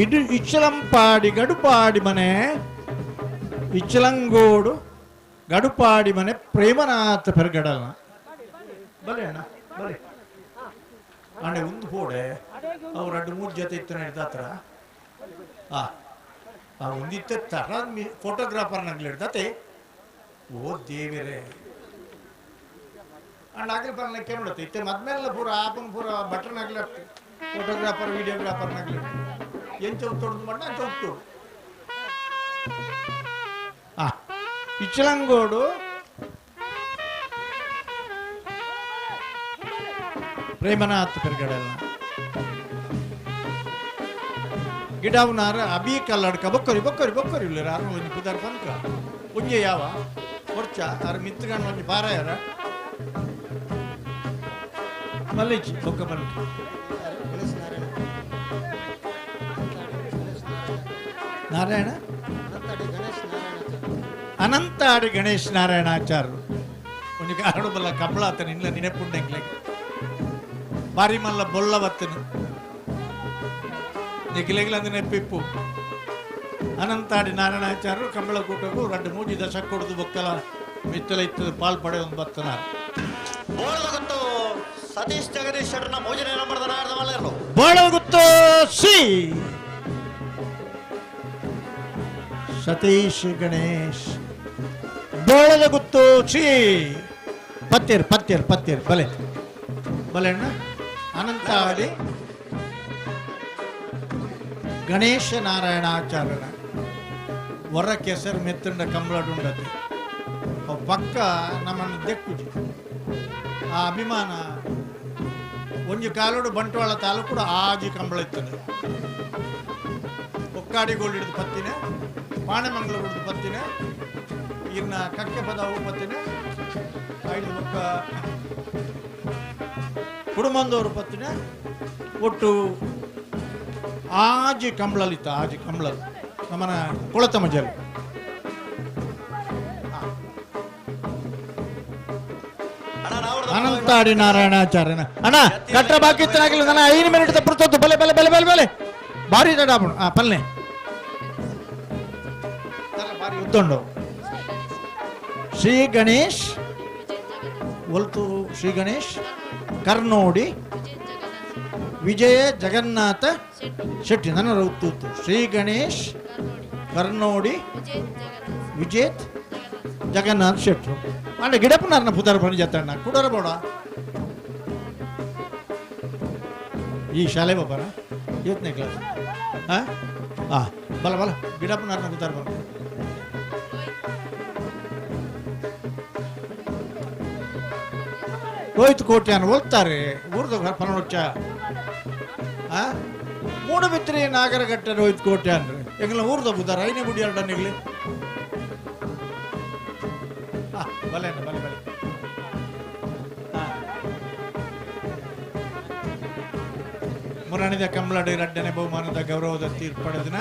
ಇದು ಇಚ್ಚಲಂಪಾಡಿ ಗಡುಪಾಡಿ ಮನೆ ಇಚ್ಚಲಂಗೋಡು ಗಡುಪಾಡಿ ಮನೆ ಪ್ರೇಮನಾಥ ಪೆರಗಡಲ್ನ ಬಲೆ ಅಣ್ಣ ಬಲೆ ಅಣ್ಣೆ ಒಂದು ಪೋಡೆ ಅವ್ರು 2-3 ಜೊತೆ ಇತ್ತು ಹಿಡ್ದಾತ್ರ ಒಂದಿತ್ತ ತರ ಫೋಟೋಗ್ರಾಫರ್ ನಗ್ಲಿ ಹಿಡ್ದತೆ ಓ ದೇವರೇ ಅಣ್ಣ ಆಗ್ಲಿ ಬರ್ಲಿಕ್ಕೆ ನೋಡತ್ತೆ ಇತ್ತೆ ಮದ್ಮೇಲೆ ಪೂರ ಆಪನ್ ಪೂರ ಬಟನ್ ಆಗ್ಲಿ ಫೋಟೋಗ್ರಾಫರ್ ವಿಡಿಯೋಗ್ರಾಫರ್ ನಗ್ಲಿ ಏನ್ ಚೌತೊಡ್ದು ಮಣ್ಣ ಚೌತು ಇಚ್ಚಲಂಗೋಡು ಪ್ರೇಮನಾಥ್ ಪೆರ್ಗಡಲ್ಲ ಗಿಡವನಾರ ಅಬಿ ಕಲ್ಲಡ್ಕ ಬೊಕ್ಕರಿ ಇಲ್ಲ ಆರು ಒಂಜಿ ಪುದರ್ ಪಂಕ ಒಂಜೆ ಯಾವ ಕೊರ್ಚ ಆರು ಮಿತ್ಗಣ್ಣ ಒಂಜಿ ಪಾರ ಯಾರ ಮಲ್ಲಿಚಿ ಬೊಕ್ಕ ಪಂಕ ನಾರಾಯಣ ಅನಂತಾಡಿ ಗಣೇಶ್ ನಾರಾಯಣಾಚಾರ್ಯರು ಒಂದು ಕಾರಣ ಬಲ್ಲ ಕಮಲ ಆತನ ಇಲ್ಲ ನೆನಪುಂಡೆಂಗ್ಲೆ ಬಾರಿ ಮಲ್ಲ ಬೊಲ್ಲ ಬತ್ತನು ನಿಖಿಲೆಗ್ಲಂದು ನೆಪ್ಪಿಪ್ಪು ಅನಂತಾಡಿ ನಾರಾಯಣಾಚಾರ್ಯರು ಕಂಬಳ ಕೂಟಕ್ಕೂ 2-3 ದಶಕ ಕೊಡುದು ಬೊಕ್ಕಲ ಮಿತ್ತಲ ಇತ್ತದ ಪಾಲ್ ಪಡೆ ಒಂದು ಬತ್ತನ ಸತೀಶ್ ಜಗದೀಶ್ ಶೆಟ್ಟರ್ನ ಮೋಜನೆ ನಂಬರ್ದ ನಾಡ್ದ ಮಲ್ಲ ಇರಲು ಬಳಗುತ್ತೋ ಸಿ ಸತೀಶ್ ಗಣೇಶ್ ಬೋಳದ ಗುತ್ತು ಸಿ ಪತ್ತೀರ್ ಪತ್ತೀರ್ ಪತ್ತೀರ್ ಬಲೆ ಬಲೆಣ್ಣ ಅನಂತಾವಳಿ ಗಣೇಶ ನಾರಾಯಣಾಚಾರ್ಯನ ವರ ಕೆಸರು ಮೆತ್ತಂಡ ಕಂಬಳಡುಂಡತಿ ಪಕ್ಕ ನಮ್ಮನ್ನು ದೆಕ್ಕುಜಿ ಆ ಅಭಿಮಾನ ಒಂಜಿ ಕಾಲೋಡು ಬಂಟ್ವಾಳ ತಾಲೂಕು ಆಜಿ ಕಂಬಳ ಇರ್ತದೆ ಒಕ್ಕಾಡಿಗೋಳು ಹಿಡಿದು ಪತ್ತಿನ ಪಾಣೆಮಂಗ್ಳೂರು ಹಿಡಿದು ಪತ್ತಿನ ಇನ್ನ ಕಕ್ಕೆ ಪದವು ಪತ್ತಿನ ಐದು ಒಕ್ಕ ಕುಡುಮಂದವರು ಪತ್ತಿನ ಒಟ್ಟು ಆಜಿ ಕಂಬಳಲಿತ್ತ ಆಜಿ ಕಂಬಳ ನಮ್ಮನ ಕೊಳತ ಮಜಲು ಅನಂತಾಡಿ ನಾರಾಯಣಾಚಾರ್ಯನ ಅಣ್ಣ ಕಟ್ಟ ಬಾಕಿ ಇತ್ತನಾಗಿಲ್ಲ ನನ್ನ 5 ಮಿನಿಟ್ ತಪ್ಪುತ್ತದ್ದು ಬಲೆ ಬಲೆ ಬಲೆ ಬಲೆ ಬಲೆ ಭಾರಿ ತಡಾಪಣ ಪಲ್ಲೆ ಭಾರಿ ಉತ್ತೊಂಡು ಶ್ರೀ ಗಣೇಶ್ ಒಲ್ತು ಶ್ರೀ ಗಣೇಶ್ ಕರ್ನೋಡಿ ವಿಜಯ ಜಗನ್ನಾಥ ಶೆಟ್ಟಿ ನನ್ನ ಉತ್ತು ಶ್ರೀ ಗಣೇಶ್ ಕರ್ನೋಡಿ ವಿಜೇತ್ ಜಗನ್ನಾಥ್ ಶೆಟ್ರು అంటే గిడపన్నారన్న పుతారు పని చేస్తాడు నాకు కూడా పోడా ఈ ಶಾಲೆ ಬಾಬಾರ 8ನೇ ಕ್ಲಾಸ್ ಬಲ ಬಲ ಗಿಡಪನ್ನಾರನ್ನ పుతారు పని ರೋಹಿತ್ ಕೋಟ್ಯಾನ್ ಓದ್ತಾರೆ ಊರ್ದ ಪನೋಚ್ಚ ಮೂಡಬಿತ್ರಿ ನಾಗರಗಟ್ಟೆ ರೋಹಿತ್ ಕೋಟ್ಯಾನ್ ಎಂಗ್ಲ ಊರ್ದ ಬುದಾರ ಐನೇ ಬುಡಿ ಎರಡನ್ನಿಗ್ಲಿ ಬಲೆ ಬಲೆ ಬಲೆ ಮುರಾಣಿದ ಕಂಬಳಡಿ ರಡ್ಡನೆ ಬಹುಮಾನದ ಗೌರವದ ತೀರ್ಪಡೆದಿನ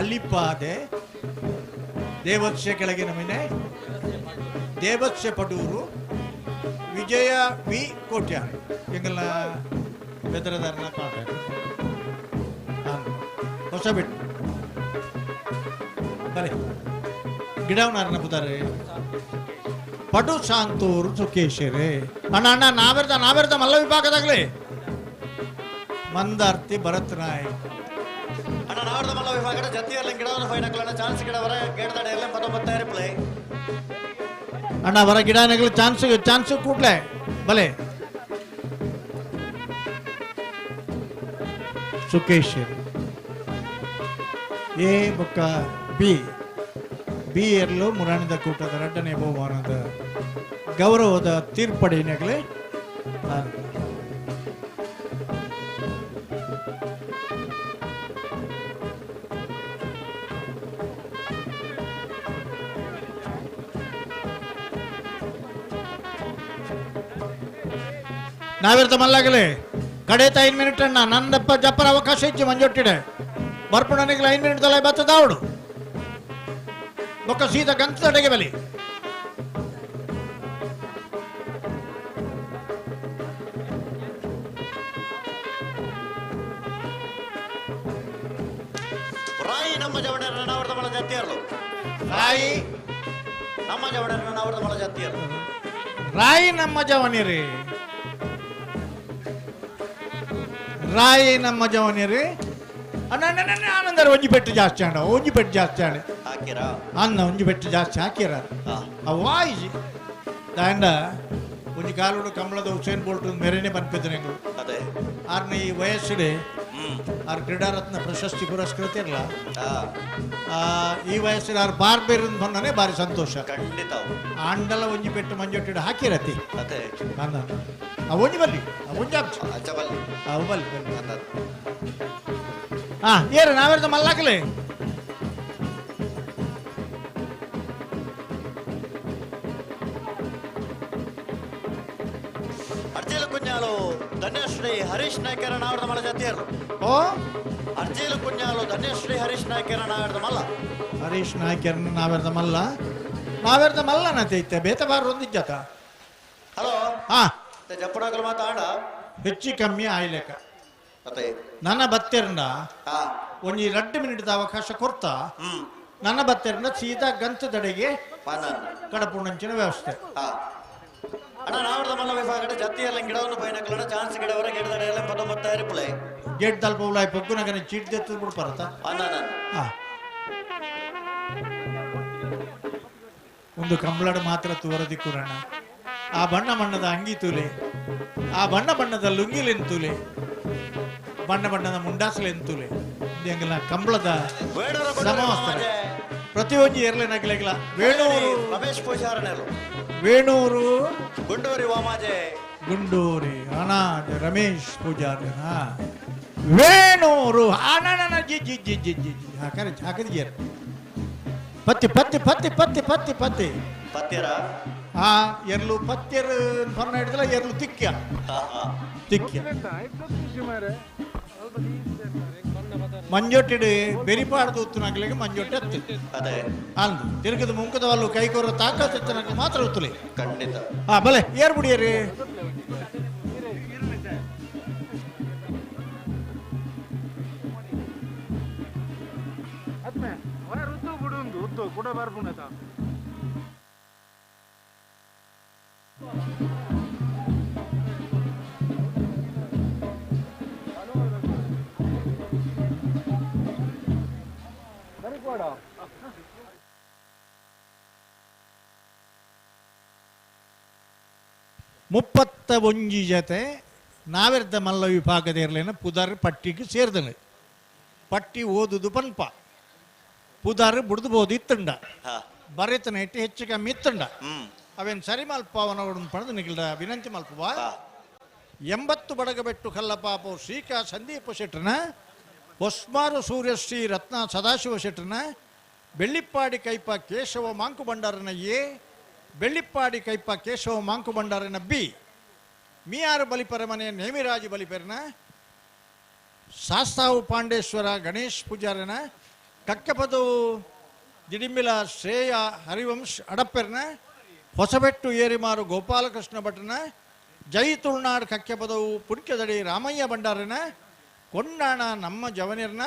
ಅಲ್ಲಿಪಾದೆ ದೇವತ್ಸೆ ಕೆಳಗಿನ ಮನೆ ದೇವತ್ಸೆ ಪಡೂರು ವಿಜಯ ವಿ ಕೋಟ್ಯಾನ್ ಎಂಗಲ ಬೆದರದಾರನ ಕಾಂಟ್ಯಾಕ್ಟ್ ಹೊಸಬೆಟ್ಟು ಬಲೆ ಗಿಡವನಾರನ್ನ ಪುತಾರೆ ಪಡು ಶಾಂತೂರು ಸುಖೇಶರೇ ಅಣ್ಣ ಅಣ್ಣ ನಾವೆರ್ದ ಮಲ್ಲ ವಿಭಾಗದಾಗಲೇ ಮಂದಾರ್ತಿ ಭರತ್ ನಾಯಕ್ ಅಣ್ಣ ನಾವೆರ್ದ ಮಲ್ಲ ವಿಭಾಗದ ಜತಿಯಲ್ಲ ಗಿಡವನ ಫೈನಕ್ಲನ್ನ ಚಾನ್ಸ್ ಗಿಡವರ ಗೇಡದಾಡ ಎಲ್ಲ 19 ಪ್ಲೇ ಅಣ್ಣ ವರ ಗಿಡನಗಳು ಚಾನ್ಸ್ ಕೂಡ್ಲೆ ಬಲೆ ಸುಖೇಶರಿ ಎ ಬೊಕ್ಕ ಬಿ ಎರಲು ಮುರಾಣಿದ ಕೂಟದ ಎರಡನೇ ಬಹುಮಾನದ ಗೌರವದ ತೀರ್ಪಡಿನಾಗಲೇ ನಾವಿರ್ತ ಮಲ್ಲಾಗಲೇ ಕಡೆತ 5 ಮಿನಿಟ್ ಅಣ್ಣ ನಂದಪ್ಪ ಜಪ್ಪರ ಅವಕಾಶ ಇಚ್ಚಿ ಮಂಜೊಟ್ಟಿಡೆ ಬರ್ಪುಣನಿಗೆ 5 ಮಿನಿಟ್ ತಲೆ ಬತ್ತದಾವಡು ಬೊಕ್ಕ ಸೀದಾ ಗಂತ ತಡೆಗೆ ಬಲಿ ರಾಯಿ ನಮ್ಮ ಜವಡರ ನಾವರ್ದ ಮಳ ಜಾತಿಯರ್ಲು ರಾಯಿ ನಮ್ಮ ಜವಡರ ನಾವರ್ದ ಮಳ ಜಾತಿಯರ್ಲು ರಾಯಿ ನಮ್ಮ ಜವನಿರಿ ರಾಯಿ ನಮ್ಮ ಜವನಿರಿ ಆನಂದರ ಒಂಜಿ ಪೆಟ್ಟು ಜಾಸ್ತಿ ಆಂಡ ಒಂಜಿ ಪೆಟ್ಟು ಜಾಸ್ತಿ ಆಂಡ ಹಾಕಿರಾ ಅನ್ನ ಒಂಜಿ ಪೆಟ್ಟು ಜಾಸ್ತಿ ಹಾಕಿರ ವಾಯಿಸಿ ದಾಂಡ ಒಂಜಿ ಕಾಲುಡು ಕಂಬಳದ ಹುಸೇನ್ ಬೋಲ್ಟ್ ಮೇರೆನೆ ಬನ್ಪಿದ್ರೆ ಅದೇ ಆರ್ನ ಈ ವಯಸ್ಸಿಡೆ ಆರ್ ಕ್ರೀಡಾರತ್ನ ಪ್ರಶಸ್ತಿ ಪುರಸ್ಕೃತ ಇರಲ್ಲ ಈ ವಯಸ್ಸಿನ ಆರ್ ಬಾರ್ಬೇರ್ ಬಂದನೆ ಬಾರಿ ಸಂತೋಷ ಖಂಡಿತ ಆಂಡಲ ಒಂಜಿ ಪೆಟ್ಟು ಮಂಜೊಟ್ಟಿಡ ಹಾಕಿರತಿ ಅದೇ ಅಂದ ಒಂಜಿ ಬಲ್ಲಿ ಒಂಜಿ ಅಚ್ಚ ಬಲ್ಲಿ ಅವು ಬಲ್ಲಿ ಏರ ನಾವೆರ್ದ ಮಲ್ಲಾಕಲೇ ಅರ್ಜಿಲು ಕುഞ്ഞാಲು ಧನ್ಯಶ್ರೀ ಹರೀಶ್ ನಾಯ್ಕರ ನಾವರ್ದ ಮಲ ಜಾತಿಯರ್ಲು ಓ ಅರ್ಜಿಲು ಕುഞ്ഞാಲು ಧನ್ಯಶ್ರೀ ಹರೀಶ್ ನಾಯ್ಕರ ನಾವರ್ದ ಮಲ್ಲ ಹರೀಶ್ ನಾಯ್ಕರ ನಾವೆರ್ದ ಮಲ್ಲ ನೈತೆ ಬೇತ ಬಾರ ಒಂದಿಜ್ಜತ ಹಲೋ ಜಪ್ಪಡಾಗಲು ಮಾತಾಡ ಹೆಚ್ಚಿ ಕಮ್ಮಿ ಆಯ್ಲೆಕ ಅದೇ ನನ್ನ ಬತ್ತೆರ್ನ ಒಂಜಿ 2 ಮಿನಿಟ್ ಅವಕಾಶ ಕೊಡ್ತಾ ನನ್ನ ಬತ್ತೆರ್ನ ಸೀದಾ ಗಂತದಡೆಗೆ ಕಡಪುಣಂಚಿನ ವ್ಯವಸ್ಥೆ ಅಣ್ಣ ನಾವರದ ಮಲ್ಲ ವಿಭಾಗದ ಜತ್ತಿಯಲ್ಲ ಗಿಡವನ್ನು ಪೈನಕಲಡ ಚಾನ್ಸ್ ಗಿಡವರ ಗಿಡದ ಎಲ್ಲ 19 ಪ್ಲೇ ಗೇಟ್ ತಲ್ಪ ಉಲಾಯ್ ಪೊಕ್ಕುನಗನ ಚೀಟ್ ದೆತ್ತು ಬಿಡು ಪರತ ಒಂದು ಕಂಬಳಡ ಮಾತ್ರ ತುವರದಿ ಕುರಣ ಆ ಬಣ್ಣ ಬಣ್ಣದ ಅಂಗಿ ತೂಲೆ ಆ ಬಣ್ಣ ಬಣ್ಣದ ಲುಂಗಿಲೆಂತೂಲೆ ಬಣ್ಣ ಬಣ್ಣದ ಮುಂಡಾಸಲೆಂತೂಲೆ ಎಂಗಲ ಕಂಬಳದ ಸಮವಸ್ತ್ರ ಪ್ರತಿಯೊಂದು ಏರ್ಲೆ ನಗಲೆಗಲ ವೇಣೂರು ರಮೇಶ್ ಪೂಜಾರನೆಲು ವೇಣೂರು ಗುಂಡೂರಿ ವಾಮಾಜೆ ಗುಂಡೂರಿ ಅನಾಜ ರಮೇಶ್ ಪೂಜಾರಿ ವೇಣೂರು ಅನನ ಜಿ ಜಿ ಜಿ ಜಿ ಜಿ ಜಿ ಹಾಕರೆ ಹಾಕದಿಯರ್ ಪತ್ತಿ ಪತ್ತಿ ಪತ್ತಿ ಪತ್ತಿ ಪತ್ತಿ ಪತ್ತಿ ಪತ್ಯರ ಆ ಎರ್ಲು ಪತ್ಯರು ಪನ್ನ ಹಿಡಿದಲ್ಲ ಎರ್ಲು ತಿಕ್ಕ್ಯ ತಿಕ್ಕ್ಯ ಮಂಜೊಟ್ಟಿಡು ಬೆರಿಪಾಡ್ದು ಉತ್ತುನಾಗಲಿಗೆ ಮಂಜೊಟ್ಟೆ ಎತ್ತು ಅದೇ ಅಂದು ತಿರುಗದ ಮುಂಕದ ವಲ್ಲು ಕೈಕೋರ ತಾಕತ್ ಎತ್ತನಕ್ಕೆ ಮಾತ್ರ ಉತ್ತುಲೆ ಖಂಡಿತ ಹಾ ಬಲೆ ಏರ್ ಬಿಡಿಯರಿ ಮುಪ್ಪತ್ತ ಒಂಜಿ ಜತೆ ನಾವೆರ್ದ ಮಲ್ಲ ವಿಭಾಗದ ಇರಲೇನ ಪುದಾರ್ ಪಟ್ಟಿಗೆ ಸೇರಿದನು ಪಟ್ಟಿ ಓದುದು ಪನ್ಪ ಪುದಾರ್ ಬುಡ್ದು ಬೋದು ಇತ್ತಂಡ ಬರೆತನ ಇಟ್ಟು ಹೆಚ್ಚು ಕಮ್ಮಿ ಇತ್ತಂಡ ಅವೇನು ಸರಿ ಮಲ್ಪ ಅವನವರನ್ನು ಪಡೆದು ನಿಗಿಲ್ದ ವಿನಂತಿ ಮಲ್ಪವ 80 ಬಡಗಬೆಟ್ಟು ಕಲ್ಲಪಾಪ ಶ್ರೀಕ ಸಂದೀಪ ಶೆಟ್ಟನ ಹೊಸ್ಮಾರು ಸೂರ್ಯಶ್ರೀ ರತ್ನ Sadashiva ಶೆಟ್ಟನ Bellippady ಕೈಪ Keshava Monk ಭಂಡಾರನ A Bellippady ಕೈಪ Keshava Monk ಭಂಡಾರನ B ಮೀಯಾರು ಬಲಿಪರಮನೆ ನೇಮಿರಾಜಿ ಬಲಿಪೆರನ ಶಾಸ್ತಾವು Pandeshwar Ganesh ಪೂಜಾರನ ಕಕ್ಕಪದವು ದಿಡಿಂಬಿಲ ಶ್ರೇಯ ಹರಿವಂಶ್ ಅಡಪ್ಪೆರ್ನ ಹೊಸಬೆಟ್ಟು ಏರಿಮಾರು ಗೋಪಾಲಕೃಷ್ಣ ಭಟ್ರನ ಜೈ ತುಳ್ನಾಡ್ ಕಕ್ಕೆಪದವು ಪುಡ್ಕೆದಡಿ ರಾಮಯ್ಯ ಭಂಡಾರನ ಕೊಂಡಾಣ ನಮ್ಮ ಜವನಿರ್ನ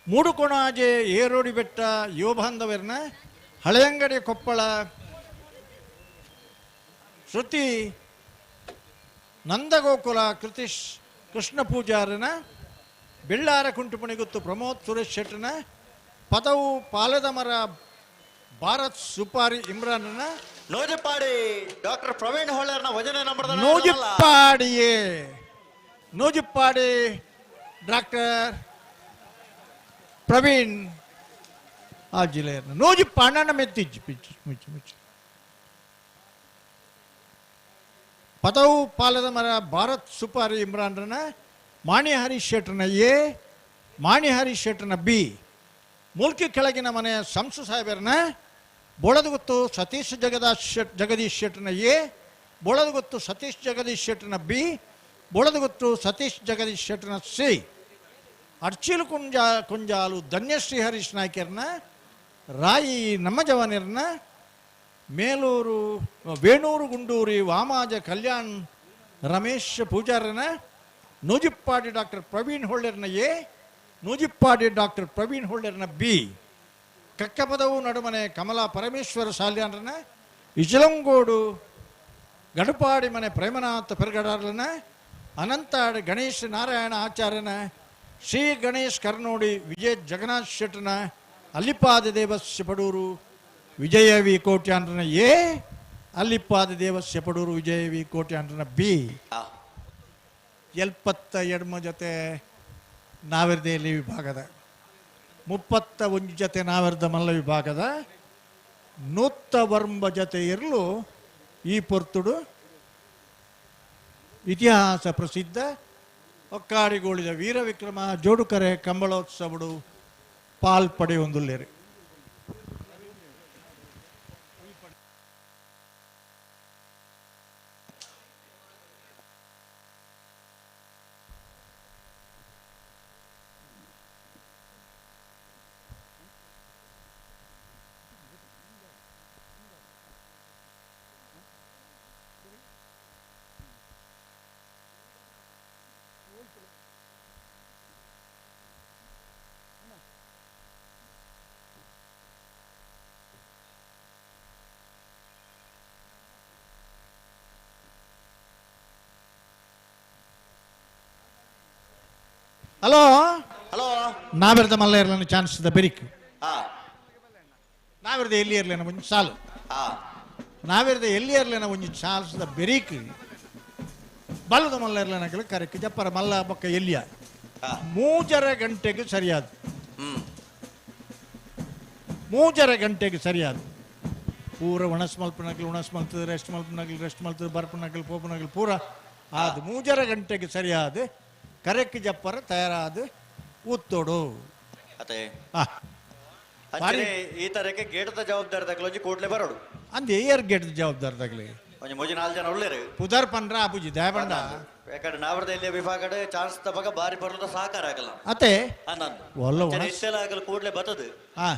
ಮೂಡುಕೊಣಾಜೆ ಏರೋಡಿ ಬೆಟ್ಟ ಯುವಬಾಂಧವರ್ನ ಹಳೆಯಂಗಡಿ ಕೊಪ್ಪಳ ಶ್ರುತಿ ನಂದಗೋಕುಲ ಕೃತಿಶ್ ಕೃಷ್ಣ ಪೂಜಾರನ ಬೆಳ್ಳಾರ ಕುಂಟುಪಣಿಗುತ್ತು ಪ್ರಮೋದ್ ಸುರೇಶ್ ಶೆಟ್ಟನ ಪದವು ಪಾಲದ ಮರ ಭಾರತ್ ಸುಪಾರಿ ಇಮ್ರಾನ್ನ ನೋಜಿಪ್ಪಾಡಿ ಡಾಕ್ಟರ್ ಪ್ರವೀಣ್ ಹೊಳ್ಳೆರ್ನ ವಜನ ನಂಬರ್ ನೋಜಿಪ್ಪಾಡಿಯೇ ನೋಜಿಪ್ಪಾಡಿ ಡಾಕ್ಟರ್ ಪ್ರವೀಣ್ ಆ ಜಿಲ್ಲೆಯನ್ನ ನೋಜಿಪ್ಪ ಅಣ್ಣನ ಮೆತ್ತಿಜ್ಜಿ ಪಿಚ್ಚು ಮಿಚ್ಚು ಮಿಚ್ಚು ಪದವು ಪಾಲದ ಮರ ಭಾರತ್ ಸುಪಾರಿ ಇಮ್ರಾನ್ರನ ಮಾಣಿ ಹರೀಶ್ ಶೆಟ್ಟರ್ನ ಎ ಮಾಣಿ ಹರೀಶ್ ಶೆಟ್ಟರ್ನ ಬಿ ಮುಲ್ಕಿ ಕೆಳಗಿನ ಮನೆಯ ಸಂಸು ಸಾಹೇಬರನ್ನ ಬೋಳದಗುತ್ತು ಸತೀಶ್ ಜಗದೀಶ್ ಶೆಟ್ಟರ್ನ ಎ ಬೋಳದಗುತ್ತು ಸತೀಶ್ ಜಗದೀಶ್ ಶೆಟ್ಟರ್ನ ಬಿ ಬೋಳದಗುತ್ತು ಸತೀಶ್ ಜಗದೀಶ್ ಶೆಟ್ಟರ್ನ ಸಿ ಅರ್ಚಿಲು ಕುಂಜಾಲು ಧನ್ಯಶ್ರೀ ಹರೀಶ್ ನಾಯ್ಕರ್ನ ರಾಯಿ ನಮ್ಮ ಜವಾನಿರ್ನ ಮೇಲೂರು ವೇಣೂರು ಗುಂಡೂರಿ ವಾಮಾಜ ಕಲ್ಯಾಣ್ ರಮೇಶ್ ಪೂಜಾರನ ನೂಜಿಪ್ಪಾಡಿ ಡಾಕ್ಟರ್ ಪ್ರವೀಣ್ ಹೊಳ್ಳೆರ್ನ ಎ ನೂಜಿಪ್ಪಾಡಿ ಡಾಕ್ಟರ್ ಪ್ರವೀಣ್ ಹೊಳ್ಳೆರ್ನ ಬಿ ಕಕ್ಕಪದವು ನಡುಮನೆ ಕಮಲಾ ಪರಮೇಶ್ವರ ಸಾಲ್ಯಾನ್ರನ ಇಜಲಂಗೋಡು ಗಡುಪಾಡಿ ಮನೆ ಪ್ರೇಮನಾಥ ಪೆರ್ಗಡಾರ್ಲನ ಅನಂತಾಡಿ ಗಣೇಶ್ ನಾರಾಯಣ ಆಚಾರ್ಯನ ಶ್ರೀ ಗಣೇಶ್ ಕರ್ನೋಡಿ ವಿಜಯ್ ಜಗನ್ನಾಥ್ ಶೆಟ್ಟನ ಅಲ್ಲಿಪಾದ ದೇವಸ್ಯ ಪಡೂರು ವಿಜಯ ವಿ ಕೋಟ್ಯಾಂಡ್ರನ ಎ ಅಲ್ಲಿಪಾದ ದೇವಸ್ಯ ಪಡೂರು ವಿಜಯ ವಿ ಕೋಟ್ಯಾಂಡ್ರನ ಬಿ 72 ಜೊತೆ ನಾವೆರ್ದೆಯಲ್ಲಿ ವಿಭಾಗದ 31 ಜೊತೆ ನಾವೆರ್ದ ಮಲ್ಲ ವಿಭಾಗದ 101 ಜೊತೆ ಇರಲು ಈ ಪೊರ್ತುಡು ಇತಿಹಾಸ ಪ್ರಸಿದ್ಧ ಒಕ್ಕಾಡಿಗೋಳಿದ ವೀರವಿಕ್ರಮ ಜೋಡುಕರೆ ಕಂಬಳೋತ್ಸವಡು ಪಾಲ್ಪಡೆಯೊಂದುಲ್ಲೇರಿ ಹಲೋ ಹಲೋ ನಾವೆರ್ದ ಮಲ್ಲ ಇರ್ಲನ ಚಾನ್ಸ್ ದ ಬೆರಿಕ್ ಹಾ ನಾವೆರ್ದ ಎಲ್ಲಿ ಇರ್ಲೇನ ಒಂಜಿ ಸಾಲು ಹಾ ನಾವೆರ್ದ ಎಲ್ಲಿ ಇರ್ಲೇನ ಒಂಜಿ ಚಾನ್ಸ್ ದ ಬೆರಿಕ್ ಬಲ್ಲದ ಮಲ್ಲ ಇರ್ಲೇನ ಕರೆಕ್ಟ್ ಜಪ್ಪರ ಮಲ್ಲ ಬೊಕ್ಕ ಎಲ್ಲಿಯ 3 ಗಂಟೆಗೆ ಸರಿಯಾದ 3 ಗಂಟೆಗೆ ಸರಿಯಾದ ಪೂರ ಉಣಸ್ ಮಲ್ಪನಗಲ್ ಉಣಸ್ ಮಲ್ತದೆ ರೆಸ್ಟ್ ಮಲ್ತದೆ ಬರ್ಪನಗಲ್ ಪೋಪನಗಲ್ ಪೂರ ಆದ 3 ಗಂಟೆಗೆ ಸರಿಯಾದ ಕರೆಕ್ಟ್ ಜಪ್ಪರ ತಯಾರಾದ ಉತ್ತೋಡು ಅತೆ ಅಂಚನೆ ಈ ತರಕ್ಕೆ ಗೇಟದ ಜವಾಬ್ದಾರಿ ತಗಲೊಂಜಿ ಕೂಡ್ಲೆ ಬರೋಡು ಅಂದೆ ಏರ್ ಗೇಟ್ ಜವಾಬ್ದಾರಿ ತಗಲಿ ಒಂಜಿ 3-4 ಜನ ಉಳ್ಳೇರು ಪುದರ್ ಪನ್ರ ಅಬುಜಿ ದಯಬಂಡ ಯಾಕಂದ್ರೆ ನಾವರ್ದ ಎಲ್ಲಿಯ ವಿಭಾಗಡೆ ಚಾನ್ಸ್ ತಬಗ ಬಾರಿ ಬರೋದ ಸಹಕಾರ ಆಗಲ್ಲ ಅತೆ ಒಲ್ಲ ಇಷ್ಟೆಲ್ಲ ಆಗಲ್ಲ ಕೂಡ್ಲೆ ಬರ್ತದೆ ಹಾ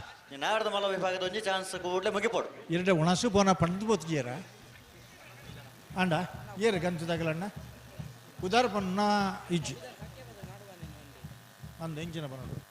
ನಾವರ್ದ ಮಲ್ಲ ವಿಭಾಗದ ಒಂಜಿ ಚಾನ್ಸ್ ಕೂಡ್ಲೆ ಮುಗಿಪೋಡು ಎರಡೆ ಉಣಸು ಬೋನ ಪಂಡು ಬೋತ್ಗೇರ ಅಂಡ ಏರು ಗಂತು ತಗಲಣ್ಣ ಪುದರ್ ಪನ್ನ ಇಜ್ಜಿ ಅಂದ ಎಂಜಿನ ಬರೋದು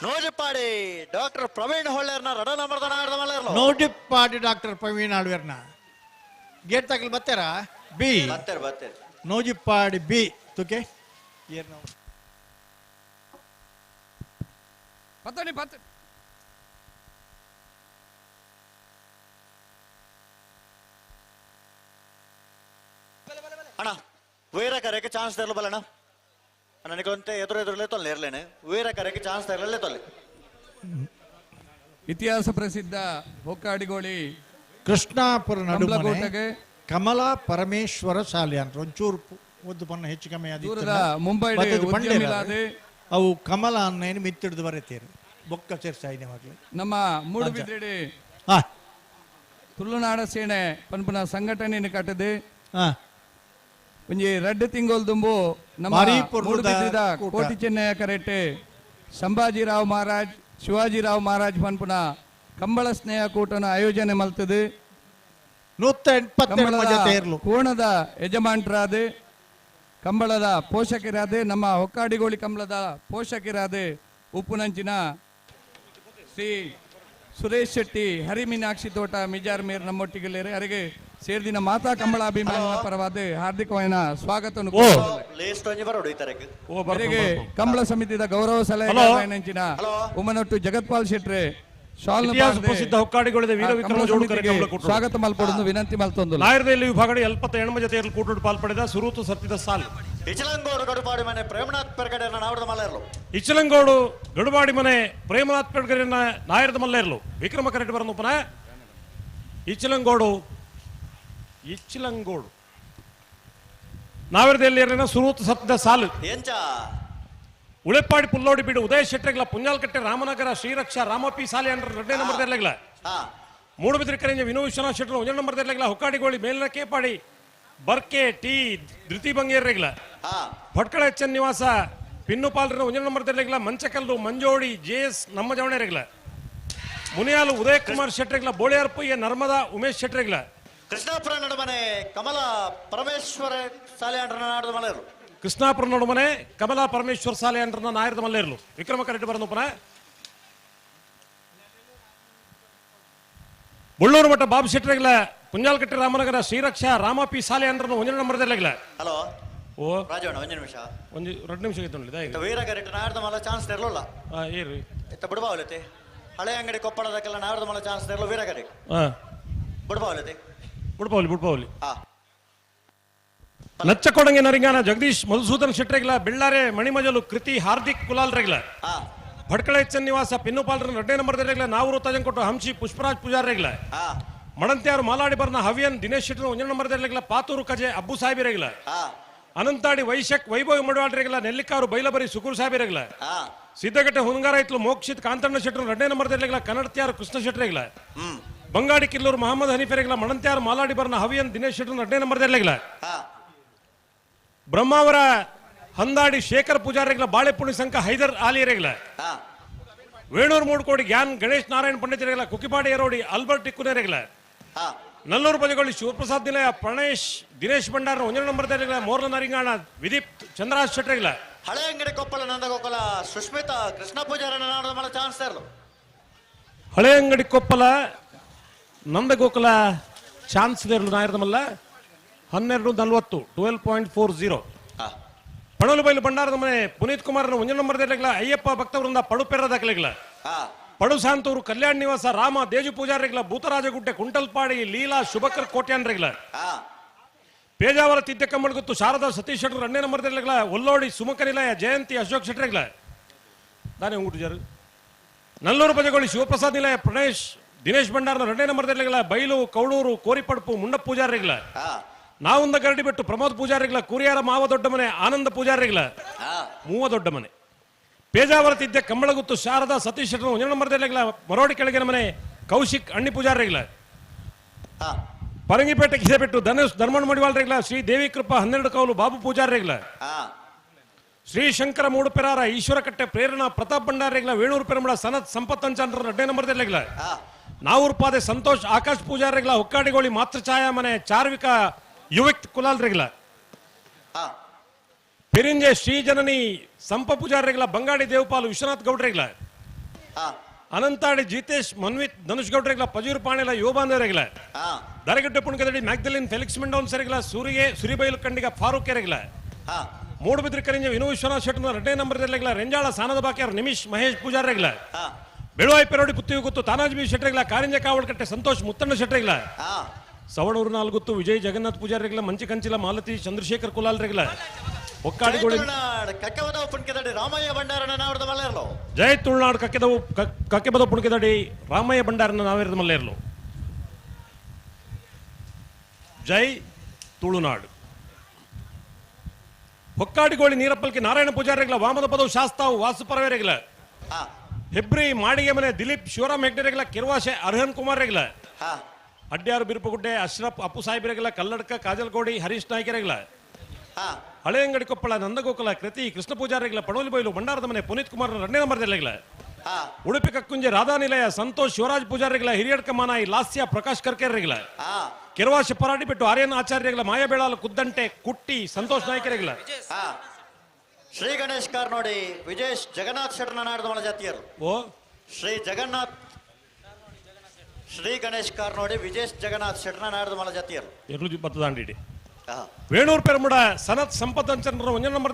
ನೋಜಿಪ್ಪಾಡಿ ಡಾಕ್ಟರ್ ಪ್ರವೀಣ್ ಹೊಳ್ಳೆರ್ನ ರಡ ನಂಬರ್ ನಾಡ್ದ ಮಲ್ಲ ನೋಜಿಪ್ಪಾಡಿ ಡಾಕ್ಟರ್ ಪ್ರವೀಣ್ ಆಳ್ವೇರ್ನ ಗೇಟ್ ತಗಲ್ ಬತ್ತಾರ ಬಿ ಬತ್ತೇರ್ ನೋಜಿಪ್ಪಾಡಿ ಬಿ ತುಕೆ ಏರ್ ನಾವು ಪತ್ತಣಿ ಪತ್ತ ಅಣ್ಣ ವೇರ ಕರೆಗೆ ಚಾನ್ಸ್ ತರಲು ಬಲ್ಲಣ್ಣ ನನಗೊಂತೆ ಎದುರಲ್ಲೇ ತೊಲ್ಲೆ ಇರ್ಲೇನೆ ವೇರ ಕರೆಗೆ ಚಾನ್ಸ್ ತರಲೇ ತೊಲ್ಲೆ ಇತಿಹಾಸ ಪ್ರಸಿದ್ಧ ಹೊಕ್ಕಾಡಿಗೋಳಿ ಕೃಷ್ಣಾಪುರ ನಡುಮನೆ ಕಮಲಾ ಪರಮೇಶ್ವರ ಶಾಲೆ ಅಂತ ಒಂಚೂರು ಒಂದು ಬಣ್ಣ ಹೆಚ್ಚು ಕಮ್ಮಿ ದೂರದ ಮುಂಬೈ ಉದ್ಯಮಿಲಾದೆ ಅವು ಕಮಲ ಅನ್ನೇನು ಮಿತ್ತಿಡ್ದು ಬರೀತೀರಿ ಬೊಕ್ಕ ಸೇರ್ಸಾಯಿನ ಮಗ್ಲಿ ನಮ್ಮ ಮೂಡುಬಿದ್ರೆಡೆ ತುಳುನಾಡ ಸೇನೆ ಪನ್ಪುನ ಸಂಘಟನೆ ಕಟ್ಟದೆ ಒಂಜಿ 2 ತಿಂಗಳು ದುಂಬು ನಮ್ಮ ಮೂಡುಬಿದ್ರೆದ ಕೋಟಿ ಚೆನ್ನಯ್ಯ ಕರೆಟ್ಟೆ ಸಂಭಾಜಿರಾವ್ ಮಹಾರಾಜ್ ಶಿವಾಜಿರಾವ್ ಮಹಾರಾಜ್ ಪನ್ಪುನ ಕಂಬಳ ಸ್ನೇಹ ಕೂಟನ ಆಯೋಜನೆ ಮಲ್ತದೆ ಕೋಣದ ಯಜಮಾನರಾದೆ ಕಂಬಳದ ಪೋಷಕರಾದೆ ನಮ್ಮ ಹೊಕ್ಕಾಡಿಗೋಳಿ ಕಂಬಳದ ಪೋಷಕರಾದೆ ಉಪ್ಪುನಂಚಿನ ಶ್ರೀ ಸುರೇಶ್ ಶೆಟ್ಟಿ ಹರಿ ಮೀನಾಕ್ಷಿ ತೋಟ ಮಿಜಾರ್ ಮೇರ್ ನಮ್ಮೊಟ್ಟಿಗೆ ಅವರಿಗೆ ಸೇರಿದಿನ ಮಾತಾ ಕಂಬಳ ಅಭಿಮಾನ ಪರವಾದ ಹಾರ್ದಿಕವಾದ ಸ್ವಾಗತವನ್ನು ಕಂಬಳ ಸಮಿತಿಯ ಗೌರವ ಸಲಹೆಗಾರನ ಉಮ್ಮನೊಟ್ಟು ಜಗತ್ಪಾಲ್ ಶೆಟ್ರೆ ಪ್ರಸಿದ್ಧ ಹೊಕ್ಕಾಡಿಗೋಳಿದ ವೀರ ವಿಕ್ರಮ ಜೋಡುಕರೆ ಸ್ವಾಗತ ಮಲ್ಪಡುವುದು ವಿನಂತಿ ಮಲ್ತೊಂದು ನಾಯರ್ದಲ್ಲಿ ವಿಭಾಗದ 78 ಜೊತೆಯಲ್ಲಿ ಕೂಟುಡು ಪಾಲ್ಪಡಿದ ಸುರೂತು ಸತ್ತಿದ ಸಾಲು ಇಚಲಂಗೋಡು ಗಡುಪಾಡಿ ಮನೆ ಪ್ರೇಮನಾಥ್ ಪೆರ್ಗಡೆಯನ್ನ ನಾವರ್ದ ಮಲ್ಲೇರ್ಲು ಇಚಲಂಗೋಡು ಗಡುಪಾಡಿ ಮನೆ ಪ್ರೇಮನಾಥ್ ಪೆರ್ಗಡೆಯನ್ನ ನಾಯರ್ದ ಮಲ್ಲೇರ್ಲು ವಿಕ್ರಮ ಕರೆಕ್ಟ್ ಬರನು ಪುನಃ ಇಚಲಂಗೋಡು ನಾವರ್ದಲ್ಲಿ ಸುರೂತು ಸತ್ತಿದ ಸಾಲು ಉಳೆಪ್ಪಾಡಿ ಪುಲ್ಲೋಡಿ ಬಿಡು ಉದಯ ಶೆಟ್ಟೆಗ್ಲ ಪುಂಜಾಲ್ಕಟ್ಟೆ ರಾಮನಗರ ಶ್ರೀರಕ್ಷಾ ರಾಮಪಿ ಸಾಲೆ ಅಂಡ್ರ 2ನೇ ನಂಬರ್ ದೇರ್ಲೆಗ್ಲ ಮೂಡುಬಿದ್ರೆ ಕರೆಂಜ ವಿನೋ ವಿಶ್ವನಾಥ್ ಶೆಟ್ಟರ್ 1ನೇ ನಂಬರ್ ದೇರ್ಲೆಗ್ಲ ಹೊಕ್ಕಾಡಿಗೋಳಿ ಮೇಲಿನ ಕೇಪಾಡಿ ಬರ್ಕೆ ಟಿ ಧೃತಿ ಬಂಗೇರ್ರೆಗ್ಲ ಭಟ್ಕಳ ಎಚ್ಚನ್ ನಿವಾಸ ಪಿನ್ನುಪಾಲ್ರಿನ 1ನೇ ನಂಬರ್ ದೇರ್ಲೆಗ್ಲ ಮಂಚಕಲ್ಲು ಮಂಜೋಡಿ ಜೇಎಸ್ ನಮ್ಮ ಜವಣೆರೆಗ್ಲ ಮುನಿಯಾಲು ಉದಯ ಕುಮಾರ್ ಶೆಟ್ಟರೆಗ್ಲ ಬೋಳಿಯರ್ಪು ನರ್ಮದಾ ಉಮೇಶ್ ಶೆಟ್ಟರೆಗ್ಲ ಕೃಷ್ಣಾಪುರ ನಡುಮನೆ ಕಮಲ ಪರಮೇಶ್ವರ ಸಾಲೆ ಅಂಡ್ರ ನಾಡ್ದ ಮಲ್ಲೇರ್ಲು ಕೃಷ್ಣಾಪುರ ನಡುಮನೆ ಕಮಲಾ ಪರಮೇಶ್ವರ್ ಸಾಲೆ ಅಂಡ್ರ ನಾಯರ್ದ ಮಲ್ಲೇರ್ಲು ವಿಕ್ರಮ ಕರೆಕ್ಟ್ ಬರನು ಪುನಃ ಬುಳ್ಳೂರು ಮಠ ಬಾಬು ಶೆಟ್ಟರೆಗ್ಲ ಪುಂಜಾಲ್ಕಟ್ಟೆ ರಾಮನಗರ ಶ್ರೀರಕ್ಷಾ ರಾಮಪಿ ಸಾಲೆ ಅಂಡ್ರ 1ನೇ ನಂಬರ್ ದೇರ್ಲೆಗ್ಲ ಹಲೋ ಓ ರಾಜಣ್ಣ 1 ನಿಮಿಷ 2 ನಿಮಿಷ ಇತ್ತು ವೀರ ಕರೆಕ್ಟ್ ನಾಡ್ದ ಮಲ್ಲ ಚಾನ್ಸ್ ತೆರಲಿಲ್ಲ ಏರು ಎತ್ತ ಬಿಡಬಾವಲತೆ ಹಳೆ ಅಂಗಡಿ ಕೊಪ್ಪಳದಕ್ಕೆಲ್ಲ ನಾಡ್ದ ಮಲ್ಲ ಚಾನ್ಸ್ ತೆರಲು ವೀರ ಕರೆಕ್ಟ್ ಬಿಡಬಾವಲತೆ ಬುಡ್ಪೌಲಿ ಲಚ್ಚಕೊಡಂಗೆ ನರಿಂಗಾನ ಜಗದೀಶ್ ಮಧುಸೂದನ್ ಶೆಟ್ಟರೆಗ್ಲ ಬೆಳ್ಳಾರೆ ಮಣಿಮಜಲು ಕೃತಿ ಹಾರ್ದಿಕ್ ಕುಲಾಲ್ ರೆಗ್ಲ ಭಟ್ಕಳ ಎಚ್ಚನ್ ನಿವಾಸ ಪಿನ್ನುಪಾಲ್ರ 2ನೇ ನಂಬರ್ ರೆಗ್ಲ ನಾವೂರು ತಜಂಕೊಟ್ಟು ಹಂಸಿ ಪುಷ್ಪರಾಜ್ ಪೂಜಾರ್ ರೆಗ್ಲ ಮಣಂತ್ಯಾರು ಮಾಲಾಡಿ ಬರ್ನ ಹವಿಯನ್ ದಿನೇಶ್ ಶೆಟ್ಟರ್ 1ನೇ ನಂಬರ್ ರೆಗ್ಲ ಪಾತೂರು ಕಜೆ ಅಬ್ಬು ಸಾಹೇಬಿ ರೆಗ್ಲ ಅನಂತಾಡಿ ವೈಶಕ್ ವೈಭವ ಮಡವಾಡ್ ರೆಗ್ಲ ನೆಲ್ಲಿಕಾರು ಬೈಲಬರಿ ಸುಕೂರ್ ಸಾಹೇಬಿ ರೆಗ್ಲ ಸಿದ್ದಗಟ್ಟೆ ಹುಂಗಾರ ಇತ್ಲು ಮೋಕ್ಷಿತ್ ಕಾಂತಣ್ಣ ಶೆಟ್ಟರ್ 2ನೇ ನಂಬರ್ ರೆಗ್ಲ ಕನ್ನಡತ್ಯಾರು ಕೃಷ್ಣ ಶೆಟ್ಟರೆಗ್ಲ ಬಂಗಾಡಿ ಕಿಲ್ಲೂರು ಮೊಹಮ್ಮದ್ ಹನೀಫೆರೆಗ್ಲ ಮಣಂತ್ಯಾರು ಮಾಲಾಡಿ ಬರ್ನ ಹವಿಯನ್ ದಿನೇಶ್ ಶೆಟ್ಟರ್ 2ನೇ ನಂಬರ್ ರೆಗ್ಲ ಬ್ರಹ್ಮಾವರ ಹಂದಾಡಿ ಶೇಖರ್ ಪೂಜಾರಿಗ್ಲ ಬಾಳೆಪುಣಿ ಸಂಘ ಹೈದರ್ ಆಲಿಯರೆಗ್ಲ ವೇಣೂರು ಮೂಡ್ಕೋಡಿ ಗ್ಯಾನ್ ಗಣೇಶ್ ನಾರಾಯಣ್ ಪಂಡಿತರೆಗ್ಲ ಕುಕಿಪಾಡಿ ಎರೋಡಿ ಅಲ್ಬರ್ಟ್ ಟಿಕ್ಕುನೆರೆಗ್ಲ ನಲ್ಲೂರು ಬದಿಗೊಳ್ಳಿ ಶಿವಪ್ರಸಾದ್ ನಿಲಯ ಪ್ರಣೇಶ್ ದಿನೇಶ್ ಭಂಡಾರ 1 ನಂಬರ್ ಮೋರ್ಲ ನರಿಂಗಾಣ ವಿದೀಪ್ ಚಂದ್ರರಾಜ್ ಶೆಟ್ರಿಗಳ ಹಳೆ ಅಂಗಡಿ ಕೊಪ್ಪಳ ನಂದಗೋಕುಲ ಸುಷ್ಮಿತಾ ಕೃಷ್ಣ ಪೂಜಾರನ ನಾಡದ ಮಲ ಚಾನ್ಸ್ ಇರಲು ಹಳೆ ಅಂಗಡಿ ಕೊಪ್ಪಲ ನಂದಗೋಕುಲ ಚಾನ್ಸ್ ಇರಲು ನಾಯಿರದಮಲ್ಲ 12:40 12.40 ಪಣಲು ಬೈಲು ಭಂಡಾರದ ಮನೆ ಪುನೀತ್ ಕುಮಾರ್ನ 1 ನಂಬರ್ ಅಯ್ಯಪ್ಪ ಭಕ್ತವೃಂದ ಪಡುಪೆರ ದಾಖಲೆಗಳ ಪಡು ಸಾಂತೂರು ಕಲ್ಯಾಣ ನಿವಾಸ ರಾಮ ದೇಜು ಪೂಜಾರಿಗಳ ಭೂತರಾಜಗುಡ್ಡೆ ಕುಂಟಲ್ಪಾಡಿ ಲೀಲಾ ಶುಭಕರ್ ಕೋಟ್ಯಾನ್ರಿಗಳ ಪೇಜಾವರ ತಿದ್ದೆ ಕಮ್ಮಳಗುತ್ತು ಶಾರದಾ ಸತೀಶ್ ಶೆಟ್ಟರ್ 2 ನಂಬರ್ ಒಲ್ಲೋಡಿ ಸುಮಕ ನಿಲಯ ಜಯಂತಿ ಅಶೋಕ್ ಶೆಟ್ಟರಿಗಳ ದಾನೆ ಉಂಗುಟು ನಲ್ಲೂರು ಬಜಗೊಳ್ಳಿ ಶಿವಪ್ರಸಾದ್ ನಿಲಯ ಪ್ರಣೇಶ್ ದಿನೇಶ್ ಭಂಡಾರನ 2 ನಂಬರ್ ಬೈಲು ಕೌಳೂರು ಕೋರಿಪಡ್ಪು ಮುಂಡ ಪೂಜಾರಿಗಳ ನಾವುಂದ ಗರಡಿ ಬಿಟ್ಟು ಪ್ರಮೋದ್ ಪೂಜಾರಿಗಳ ಕುರಿಯಾರ ಮಾವ ದೊಡ್ಡ ಮನೆ ಆನಂದ ಪೂಜಾರಿಗಳ 3 ದೊಡ್ಡ ಮನೆ ಪೇಜಾವರ ತಿದ್ದೆ ಕಂಬಳಗುತ್ತು ಶಾರದಾ ಸತೀಶ್ ಶೆಟ್ಟರ್ 1 ನಂಬರ್ ಮರೋಡಿ ಕೆಳಗಿನ ಮನೆ ಕೌಶಿಕ್ ಅಣ್ಣಿ ಪೂಜಾರಿಗಳ ಪರಂಗಿಪೇಟೆ ಕಿಸೆಬಿಟ್ಟು ಧನುಷ್ ಧರ್ಮಣ್ಣ ಮಡಿವಾಳ್ರಿಗಳ ಶ್ರೀ ದೇವಿ ಕೃಪಾ 12 ಕೌಲು ಬಾಬು ಪೂಜಾರಿಗಳ ಶ್ರೀ ಶಂಕರ ಮೂಡುಪೆರಾರ ಈಶ್ವರ ಕಟ್ಟೆ ಪ್ರೇರಣಾ ಪ್ರತಾಪ್ ಭಂಡಾರಿಗಳ ವೇಣೂರು ಪೆರಮಳ ಸನತ್ ಸಂಪತ್ ಅಂಚಾನ್ರ 2 ನಂಬರ್ ನಾವೂರು ಪಾದೆ ಸಂತೋಷ್ ಆಕಾಶ್ ಪೂಜಾರಿಗಳ ಹೊಕ್ಕಾಡಿಗೋಳಿ ಮಾತೃ ಛಾಯಾ ಮನೆ ಚಾರ್ವಿಕ ಯುವಕ್ ಕುಲಾಲ್ರಿಗಳ ಪೆರಿಂಜೆ ಶ್ರೀ ಜನನಿ ಸಂಪ ಪೂಜಾರಿಗಳ ಬಂಗಾಡಿ ದೇವಪಾಲು ವಿಶ್ವನಾಥ್ ಗೌಡ್ರಿಗಳ ಅನಂತಾಡಿ ಜಿತೇಶ್ ಮನ್ವಿತ್ ಧನುಷ್ ಗೌಡ್ರಿಗಳ ಪಜೂರು ಪಾಣಿಲ ಯುವಬಾಂಧವರಿಗಳ ದರಗಡ್ಡೆ ಪುಣ್ಕದಡಿ ಮ್ಯಾಗ್ದಲಿನ್ ಫೆಲಿಕ್ಸ್ ಮೆಂಡೋನ್ ಸರಿಗಳ ಸುರಿಬೈಲು ಕಂಡಿಗ ಫಾರೂಕ್ ಎರಿಗಳ ಮೂಡುಬಿದ್ರಿ ಕರಿಂಜ ವಿನು ವಿಶ್ವನಾಥ್ ಶೆಟ್ಟರ್ನ 2 ನಂಬರ್ ರೆಂಜಾಳ ಸಾನದ ಬಾಕ್ಯಾರ್ ನಿಮಿಷ್ ಮಹೇಶ್ ಪೂಜಾರಿಗಳ ಬೆಳುವಾಯಿ ಪೆರೋಡಿ ಪುತ್ತಿಗೆ ಗೊತ್ತು ತಾನಾಜ್ ಬಿ ಶೆಟ್ಟರಿಗಳ ಕಾರಿಂಜ ಕಾವಳಕಟ್ಟೆ ಸಂತೋಷ್ ಮುತ್ತಣ್ಣ ಶೆಟ್ಟರಿಗಳ ಸವಣೂರು 4 ವಿಜಯ್ ಜಗನ್ನಾಥ್ ಪೂಜಾರಿಗಳ ಮಂಚಿ ಕಂಚಿಲ ಮಾಲತಿ ಚಂದ್ರಶೇಖರ್ ಕುಲಾಲ್ರಿಗಳ ಒಕ್ಕಾಡಿಗೋಳಿ ರಾಮಯ್ಯ ಭಂಡಾರನ ನಾವರದ ಮಲ್ಲ ಇರಲು ಜೈ ತುಳುನಾಡು ಕಕ್ಕೆಬದ ಪುಣ್ಕೆದಡಿ ರಾಮಯ್ಯ ಭಂಡಾರನ ನಾವಿರದ ಮಲ್ಲ ಇರಲು ಜೈ ತುಳುನಾಡು ಹೊಕ್ಕಾಡಿಗೋಳಿ ನೀರಪ್ಪಲ್ಕಿ ನಾರಾಯಣ ಪೂಜಾರಿಗಳ ವಾಮದ ಪದವು ಶಾಸ್ತಾವು ವಾಸು ಪರವೇರಿಗಳ ಹೆಬ್ರಿ ಮಾಡಿಗೆ ಮನೆ ದಿಲೀಪ್ ಶಿವರಾಮ್ ಹೆಗ್ಡೆರೆಗಳ ಕಿರ್ವಾಶೆ ಅರ್ಹನ್ ಕುಮಾರ್ ರೆಗಳ ಅಡ್ಯಾರು ಬಿರುಪುಗುಡ್ಡೆ ಅಶ್ರಫ್ ಅಪ್ಪು ಸಾಹಿಬರೆಗಳ ಕಲ್ಲಡ್ಕ ಕಾಜಲ್ಗೋಡಿ ಹರೀಶ್ ನಾಯ್ಕರೆಗಳ ಹಳೆ ಅಂಗಡಿ ಕೊಪ್ಪಳ ನಂದಗೋಕುಲ ಕೃತಿ ಕೃಷ್ಣ ಪೂಜಾರಿಗಳ ಪಡೋಲಿ ಬೈಲು ಭಂಡಾರದ ಮನೆ ಪುನೀತ್ ಕುಮಾರ್ 2 ನಂಬರ್ ಉಡುಪಿ ಕಕ್ಕುಂಜೆ ರಾಧಾ ನಿಲಯ ಸಂತೋಷ್ ಶಿವರಾಜ್ ಪೂಜಾರಿಗಳ ಹಿರಿಯಡ್ಕ ಮಾನಾಯಿ ಲಾಸ್ಯ ಪ್ರಕಾಶ್ ಕರ್ಕೆರೆಗಳ ಕೆರವಾಶೆ ಪರಾಡಿ ಬಿಟ್ಟು ಆರ್ಯನ್ ಆಚಾರ್ಯಗಳ ಮಾಯಬೇಳಾಲ ಕುದ್ದಂಟೆ ಕುಟ್ಟಿ ಸಂತೋಷ್ ನಾಯ್ಕರೆಗಳ ಶ್ರೀ ಗಣೇಶ್ ಕಾರ್ ನೋಡಿ ವಿಜೇಶ್ ಜಗನ್ನಾಥ್ ಶೆಟ್ಟರ್ನ ನಾಡದ ಮಲ ಜಾತಿಯರು ಶ್ರೀ ಗಣೇಶ್ ಕಾರ್ ನೋಡಿ ವಿಜೇಶ್ ಜಗನ್ನಾಥ್ ಶೆಟ್ಟರ್ನ ನಾಡದ ಮಲ ಜಾತಿಯರು ಎರ್ಲು ಬತ್ತದಾಂಡಿ ವೇಣೂರು ಪೆರಮುಡ ಸನತ್ ಸಂಪತ್ ಅಂಚನ್ರ 1 ನಂಬರ್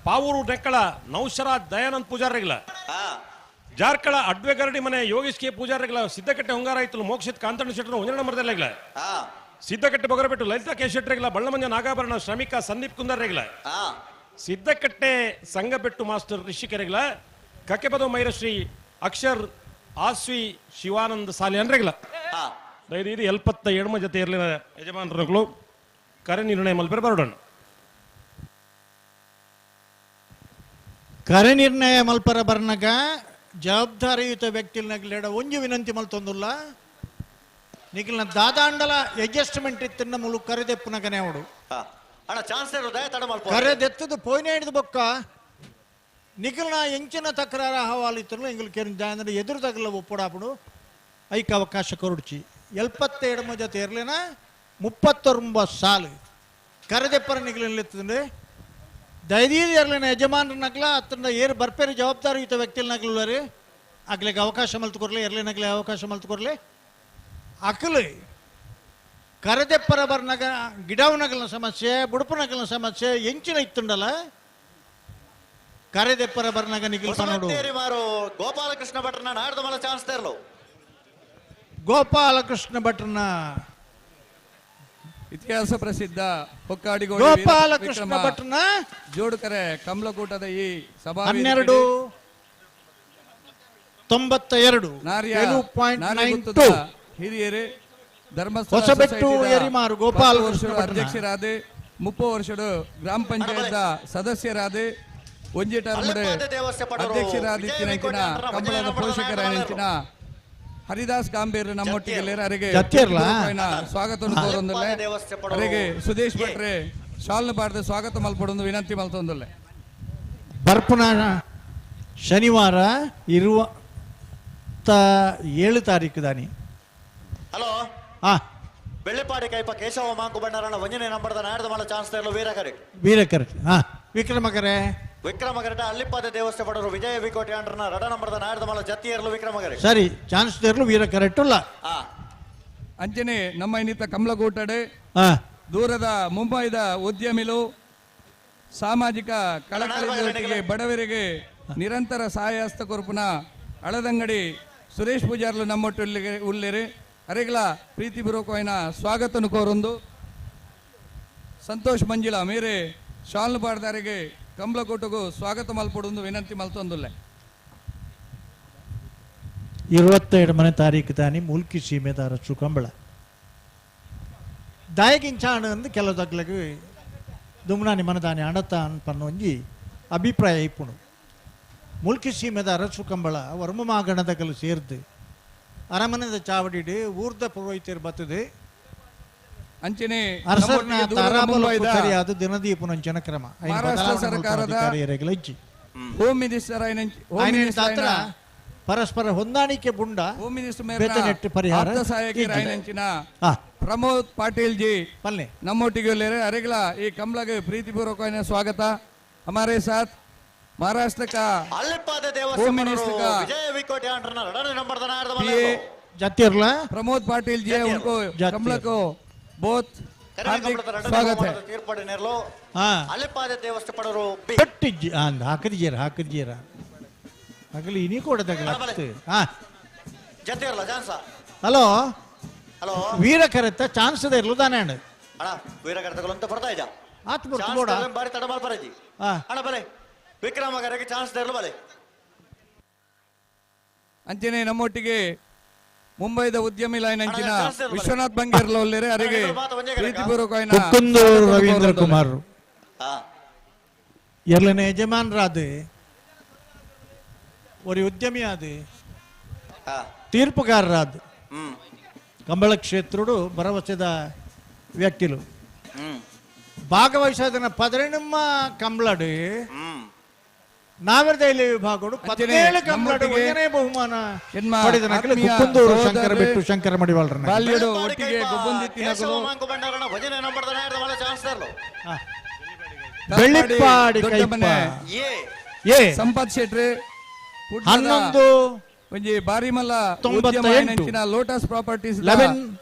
ಪಾವೂರು ನೆಕ್ಕಳ ನೌಶರಾಜ್ ದಯಾನಂದ್ ಪೂಜಾರಿಗಳ ಜಾರ್ಕಳ ಅಡ್ವೆಗರಡಿ ಮನೆ ಯೋಗೀಶ್ ಕೆ ಪೂಜಾರಿಗಳ ಸಿದ್ದಕಟ್ಟೆ ಹೊಂಗಾರ ಆಯ್ತು ಮೋಕ್ಷಿತ್ ಕಾಂತಣ್ಣ ಶೆಟ್ಟರ್ 1 ನಂಬರ್ ಸಿದ್ದಕಟ್ಟೆ ಬೊಗರಬಿಟ್ಟು ಲಲಿತಾ ಕೆ ಶೆಟ್ಟರಿಗಳ ಬಳ್ಳಮಂಜ ನಾಗಾಭರಣ ಶ್ರಮಿಕ ಸಂದೀಪ್ ಕುಂದರ್ರಿಗಳ ಸಿದ್ದಕಟ್ಟೆ ಸಂಗಬೆಟ್ಟು ಮಾಸ್ಟರ್ ರಿಷಿಕೆರೆಗಳ ಕಕ್ಕೆಪದ ಮೈರಶ್ರೀ ಅಕ್ಷರ್ ಆಸ್ವಿ ಶಿವಾನಂದ ಸಾಲಿ ಅನ್ರೆಗಳ ಇದು 77 ಜೊತೆ ಇರಲಿನ ಯಜಮಾನರುಗಳು ಕರೆ ನಿರ್ಣಯ ಮಲ್ಪೆರೆ ಬರೋಣ ಕರೆ ನಿರ್ಣಯ ಮಲ್ಪರ ಬರ್ನಗ ಜವಾಬ್ದಾರಿಯುತ ವ್ಯಕ್ತಿಲ್ನಗ್ಲೇಡ ಒಂಜಿ ವಿನಂತಿ ಮಲ್ತೊಂದುಲ್ಲ ನಿಖಿಲ್ನ ದಾದಾಂಡಲ ಅಡ್ಜಸ್ಟ್ಮೆಂಟ್ ಇತ್ತಿನ ಮುಲು ಕರೆದೆಪ್ಪುನಗನೆ ಅವಡು ಕರೆದೆತ್ತದು ಪೋಯ್ನೆ ಹಿಡಿದು ಬೊಕ್ಕ ನಿಖಿಲ್ನ ಎಂಚಿನ ತಕರಾರ ಹವಾಲಿತ್ತಲು ಎಂಗಿಲ್ ಕೇಂದ್ರ ಎದುರು ತಗಲ ಒಪ್ಪುಡಾಪುಡು ಐಕ ಅವಕಾಶ ಕೊರುಡ್ಚಿ 77 ಜೊತೆ ಇರ್ಲಿನ 39 ಸಾಲು ಕರೆದೆಪ್ಪರ ನಿಖಿಲಿತ್ತಂದ್ರೆ ದೈದೀದಿ ಇರ್ಲಿನ ಯಜಮಾನ್ರ ನಗ್ಲ ಅತ್ತಂದ ಏರು ಬರ್ಪೇರಿ ಜವಾಬ್ದಾರಿಯುತ ವ್ಯಕ್ತಿಲ್ ನಗ್ಲರಿ ಆಗ್ಲಿಗೆ ಅವಕಾಶ ಮಲ್ತುಕೊರ್ಲಿ ಇರ್ಲಿನಗ್ಲೆ ಅವಕಾಶ ಮಲ್ತುಕೊರ್ಲಿ ಅಕಲು ಕರೆದೆಪ್ಪರ ಬರ್ನಾಗ ಗಿಡವನಗಲಿನ ಸಮಸ್ಯೆ ಬುಡುಪನಗಲಿನ ಸಮಸ್ಯೆ ಎಂಚಿನ ಇತ್ತುಂಡಲ್ಲ ಕರೆದೆಪ್ಪರ ಬರ್ನಾಗ ನಿಖಿಲ್ ನೋಡು ಗೋಪಾಲಕೃಷ್ಣ ಭಟ್ರನ ನಾಡದ ಮಲ ಚಾನ್ಸ್ ತೇರ್ಲು ಗೋಪಾಲಕೃಷ್ಣ ಭಟ್ರನ ಇತಿಹಾಸ ಪ್ರಸಿದ್ಧ ಹೊಕ್ಕಾಡಿಗೋಳಿ ಗೋಪಾಲಕೃಷ್ಣ ಭಟ್ರನ ಜೋಡುಕರೆ ಕಮಲಕೂಟದ ಈ ಸಭಾ 1292 ಹಿರಿಯರೇ ಹೊಸಬೆಟ್ಟು ಎರಿಮಾರು ಗೋಪಾಲಕೃಷ್ಣ ಅಧ್ಯಕ್ಷರಾದೆ 30 ವರ್ಷದ ಗ್ರಾಮ ಪಂಚಾಯತ್ ಸದಸ್ಯರಾದೆ ಒಂಜಿ ಟರ್ಮಡೆ ಅಧ್ಯಕ್ಷರಾದಿತ್ತಿನ ಕಂಬಳದ ಪೋಷಕರ ಹರಿದಾಸ್ ಕಾಂಬೇರ್ ನಮ್ಮೊಟ್ಟಿಗೆ ಅವರಿಗೆ ಸ್ವಾಗತವನ್ನು ಕೋರೊಂದಲ್ಲ ಅವರಿಗೆ ಸುದೇಶ್ ಭಟ್ರೆ ಶಾಲ್ನ ಪಾಡ್ದೆ ಸ್ವಾಗತ ಮಲ್ಪಡೊಂದು ವಿನಂತಿ ಮಲ್ತೊಂದಲ್ಲ ಬರ್ಪುನ ಶನಿವಾರ 27 ತಾರೀಕು ದಾನಿ ಹಲೋ ಬೆಳ್ಳಿಪಾಡಿ ಕೈಪ ಕೇಶವ ಮಾಂಕು ಬಂಡಾರನ ಒಂಜನೇ ನಂಬರ್ದ ನಾಡ್ದ ಮಲ್ಲ ಚಾನ್ಸ್ ತರಲು ವೀರಕರೆ ವೀರಕರೆ ಹಾ ವಿಕ್ರಮಕರೆ ವಿಕ್ರಮಗರಟ ಅಲ್ಲಿಪಾದ ದೇವಸ್ಥೆ ಪಡರು ವಿಜಯ ವಿಕೋಟೆ ಅಂಡ್ರನ ರಡ ನಂಬರ್ದ ನಾಡ್ದ ಮಲ್ಲ ಜತ್ತಿಯರ್ಲು ವಿಕ್ರಮಗರೆ ಸರಿ ಚಾನ್ಸ್ ತೆರಲು ವೀರಕರೆಟ್ಟುಲ್ಲ ಅಂಚನೆ ನಮ್ಮ ಇನ್ನಿತ ಕಮಲಗೂಟಡೆ ದೂರದ ಮುಂಬೈದ ಉದ್ಯಮಿಲು ಸಾಮಾಜಿಕ ಕಳಕಳಿಗೆ ಬಡವರಿಗೆ ನಿರಂತರ ಸಹಾಯ ಹಸ್ತ ಕೊರ್ಪುನ ಅಳದಂಗಡಿ ಸುರೇಶ್ ಪೂಜಾರ್ಲು ನಮ್ಮೊಟ್ಟು ಉಲ್ಲೇರಿ ಅರೆಗಳ ಪ್ರೀತಿಪೂರ್ವಕమైన ಸ್ವಾಗತನು ಕೋರೊಂದು ಸಂತೋಷ್ ಮಂಜಿಳ ಮೇರೆ ಶಾಲ್ನು ಪಾಡ್ದಾರಿಗೆ ಕಮಲಕೋಟಗೂ ಸ್ವಾಗತ ಮಲ್ಪೊಡೊಂದು ವಿನಂತಿ ಮಲ್ತೊಂದುಲ್ಲೆ 27 ತಾರೀಕು ತಾನಿ ಮುಲ್ಕಿ ಸೀಮೆದಾರ ಕಂಬಳ ದಾಯಗಿಂಚಾಣ ಅಂದು ಕೆಲವು ತಗ್ಲಗೆ ದುಮ್ನಾನಿ ಮನದಾನಿ ಅಣತ ಅನ್ಪನ್ನ ಒಂಜಿ ಅಭಿಪ್ರಾಯ ಇಪ್ಪುಣು ಮುಲ್ಕಿ ಸೀಮೆದಾರ ಕಂಬಳ ವರ್ಮಮಾಗಣದಗಲು ಸೇರ್ದು ಅರಮನೆದ ಚಾವಡಿಡು ಊರ್ದ ಪುರೋಹಿತರು ಬತ್ತದು ಅಂಚನೆ ಅರಸರ್ನ ತಾರಾಬಲಕ್ಕೂ ಸರಿಯಾದ ದಿನದೀಪುನಂಚನ ಕ್ರಮ ಮಹಾರಾಷ್ಟ್ರ ಸರ್ಕಾರದ ಹೋಮ್ ಮಿನಿಸ್ಟರ್ ಹತ್ರ ಪರಸ್ಪರ ಹೊಂದಾಣಿಕೆ ಬುಂಡ ಹೋಮ್ ಮಿನಿಸ್ಟರ್ ಬೆತ್ತನೆಟ್ಟು ಪರಿಹಾರ ಸಹಾಯಕರಾಯನಂಚಿನ ಪ್ರಮೋದ್ ಪಾಟೀಲ್ ಜಿ ಪಲ್ಲೆ ನಮ್ಮೊಟ್ಟಿಗೆ ಅರೆಗಳ ಈ ಕಮಲಗೆ ಪ್ರೀತಿಪೂರ್ವಕమైన ಸ್ವಾಗತ हमारे साथ महाराष्ट्र का ಅಲ್ಲಿಪಾದ ದೇವಸ್ಥೆ ಪಡರು ವಿಜಯ ವಿಕೋಟೆ ಅಂಡ್ರನ ರಡ ನಂಬರ್ದ ನಾಡ್ದ ಮಲ್ಲ जतिरला प्रमोद पाटिल जी उनको कमला को बहुत हार्दिक स्वागत है ತೀರ್ಪಡಿನೆರ್ಲು ಅಲ್ಲಿಪಾದ ದೇವಸ್ಥೆ ಪಡರು ಕಟ್ಟಿಜ್ಜಿ ಹಾಕಿದ್ದೀರ ಹಗಲಿ ಇನಿ ಕೊಡದಾಗಲತ್ತು ಜತ್ತಿಯರ್ಲ ಚಾನ್ಸ ಹಲೋ ಹಲೋ ವೀರಕರತ್ತ ಚಾನ್ಸ್ ಇದೆ ಇರ್ಲುದಾನೆ ಅಣ್ಣ ವೀರಕರತಗಳು ಅಂತ ಬರ್ತಾ ಇದ್ದ ಆತ್ ಬರ್ಬೋಡ ಬಾರಿ ತಡ ಮಲ್ಪರಜಿ ಅಣ್ಣ ಬಲೆ ವಿಕ್ರಮಗರಗೆ ಚಾನ್ಸ್ ದೇರ್ಲು ಬಲೆ ಅಂಚನೆ ನಮ್ಮೊಟ್ಟಿಗೆ ಮುಂಬೈದ ಉದ್ಯಮಿ ಲೈನಂಚಿನ ವಿಶ್ವನಾಥ್ ಬಂಗೇರ್ಲ ಒಲ್ಲೆರೆ ಅರೆಗೆ ಪ್ರೀತಿಪೂರ್ವಕమైన ಕುಕ್ಕುಂದೂರು ರವೀಂದ್ರ ಕುಮಾರ್ ಎರ್ಲನೆ ಯಜಮಾನರಾದ ஒரு ಉದ್ಯಮಿಯಾದ ತೀರ್ಪುಗಾರರಾದ ಕಂಬಳ ಕ್ಷೇತ್ರುಡು ಭರವಸೆದ ವ್ಯಕ್ತಿಲು ಭಾಗವಹಿಸೋದನ್ನ 17 ಕಂಬಳಡು ನಾವೆರ್ದೈಲಿ ವಿಭಾಗಗಳು 17 ಕಂಬಳಡು ಒಂದನೇ ಬಹುಮಾನ ಪಡೆದ ಕುಕ್ಕುಂದೂರು ಶಂಕರ ಬಿಟ್ಟು ಶಂಕರ ಮಡಿವಾಳರನ್ನ ಬಾಲ್ಯಡು ಒಟ್ಟಿಗೆ ಗೊಬ್ಬಂದಿತ್ತಿನಗಳು ಭಜನೆ ನಂಬರ್ದ ನಾಡ್ದ ಮಲ್ಲ ಚಾನ್ಸ್ ದೇರ್ಲು ಬೆಳ್ಳಿಪ್ಪಾಡಿ ಕೈಪ ಏ ಸಂಪತ್ ಶೆಟ್ರೆ 11 ಒಂಜಿ ಬಾರಿಮಲ್ಲ ಉದ್ಯಮ ಲೋಟಸ್ ಪ್ರಾಪರ್ಟೀಸ್ 11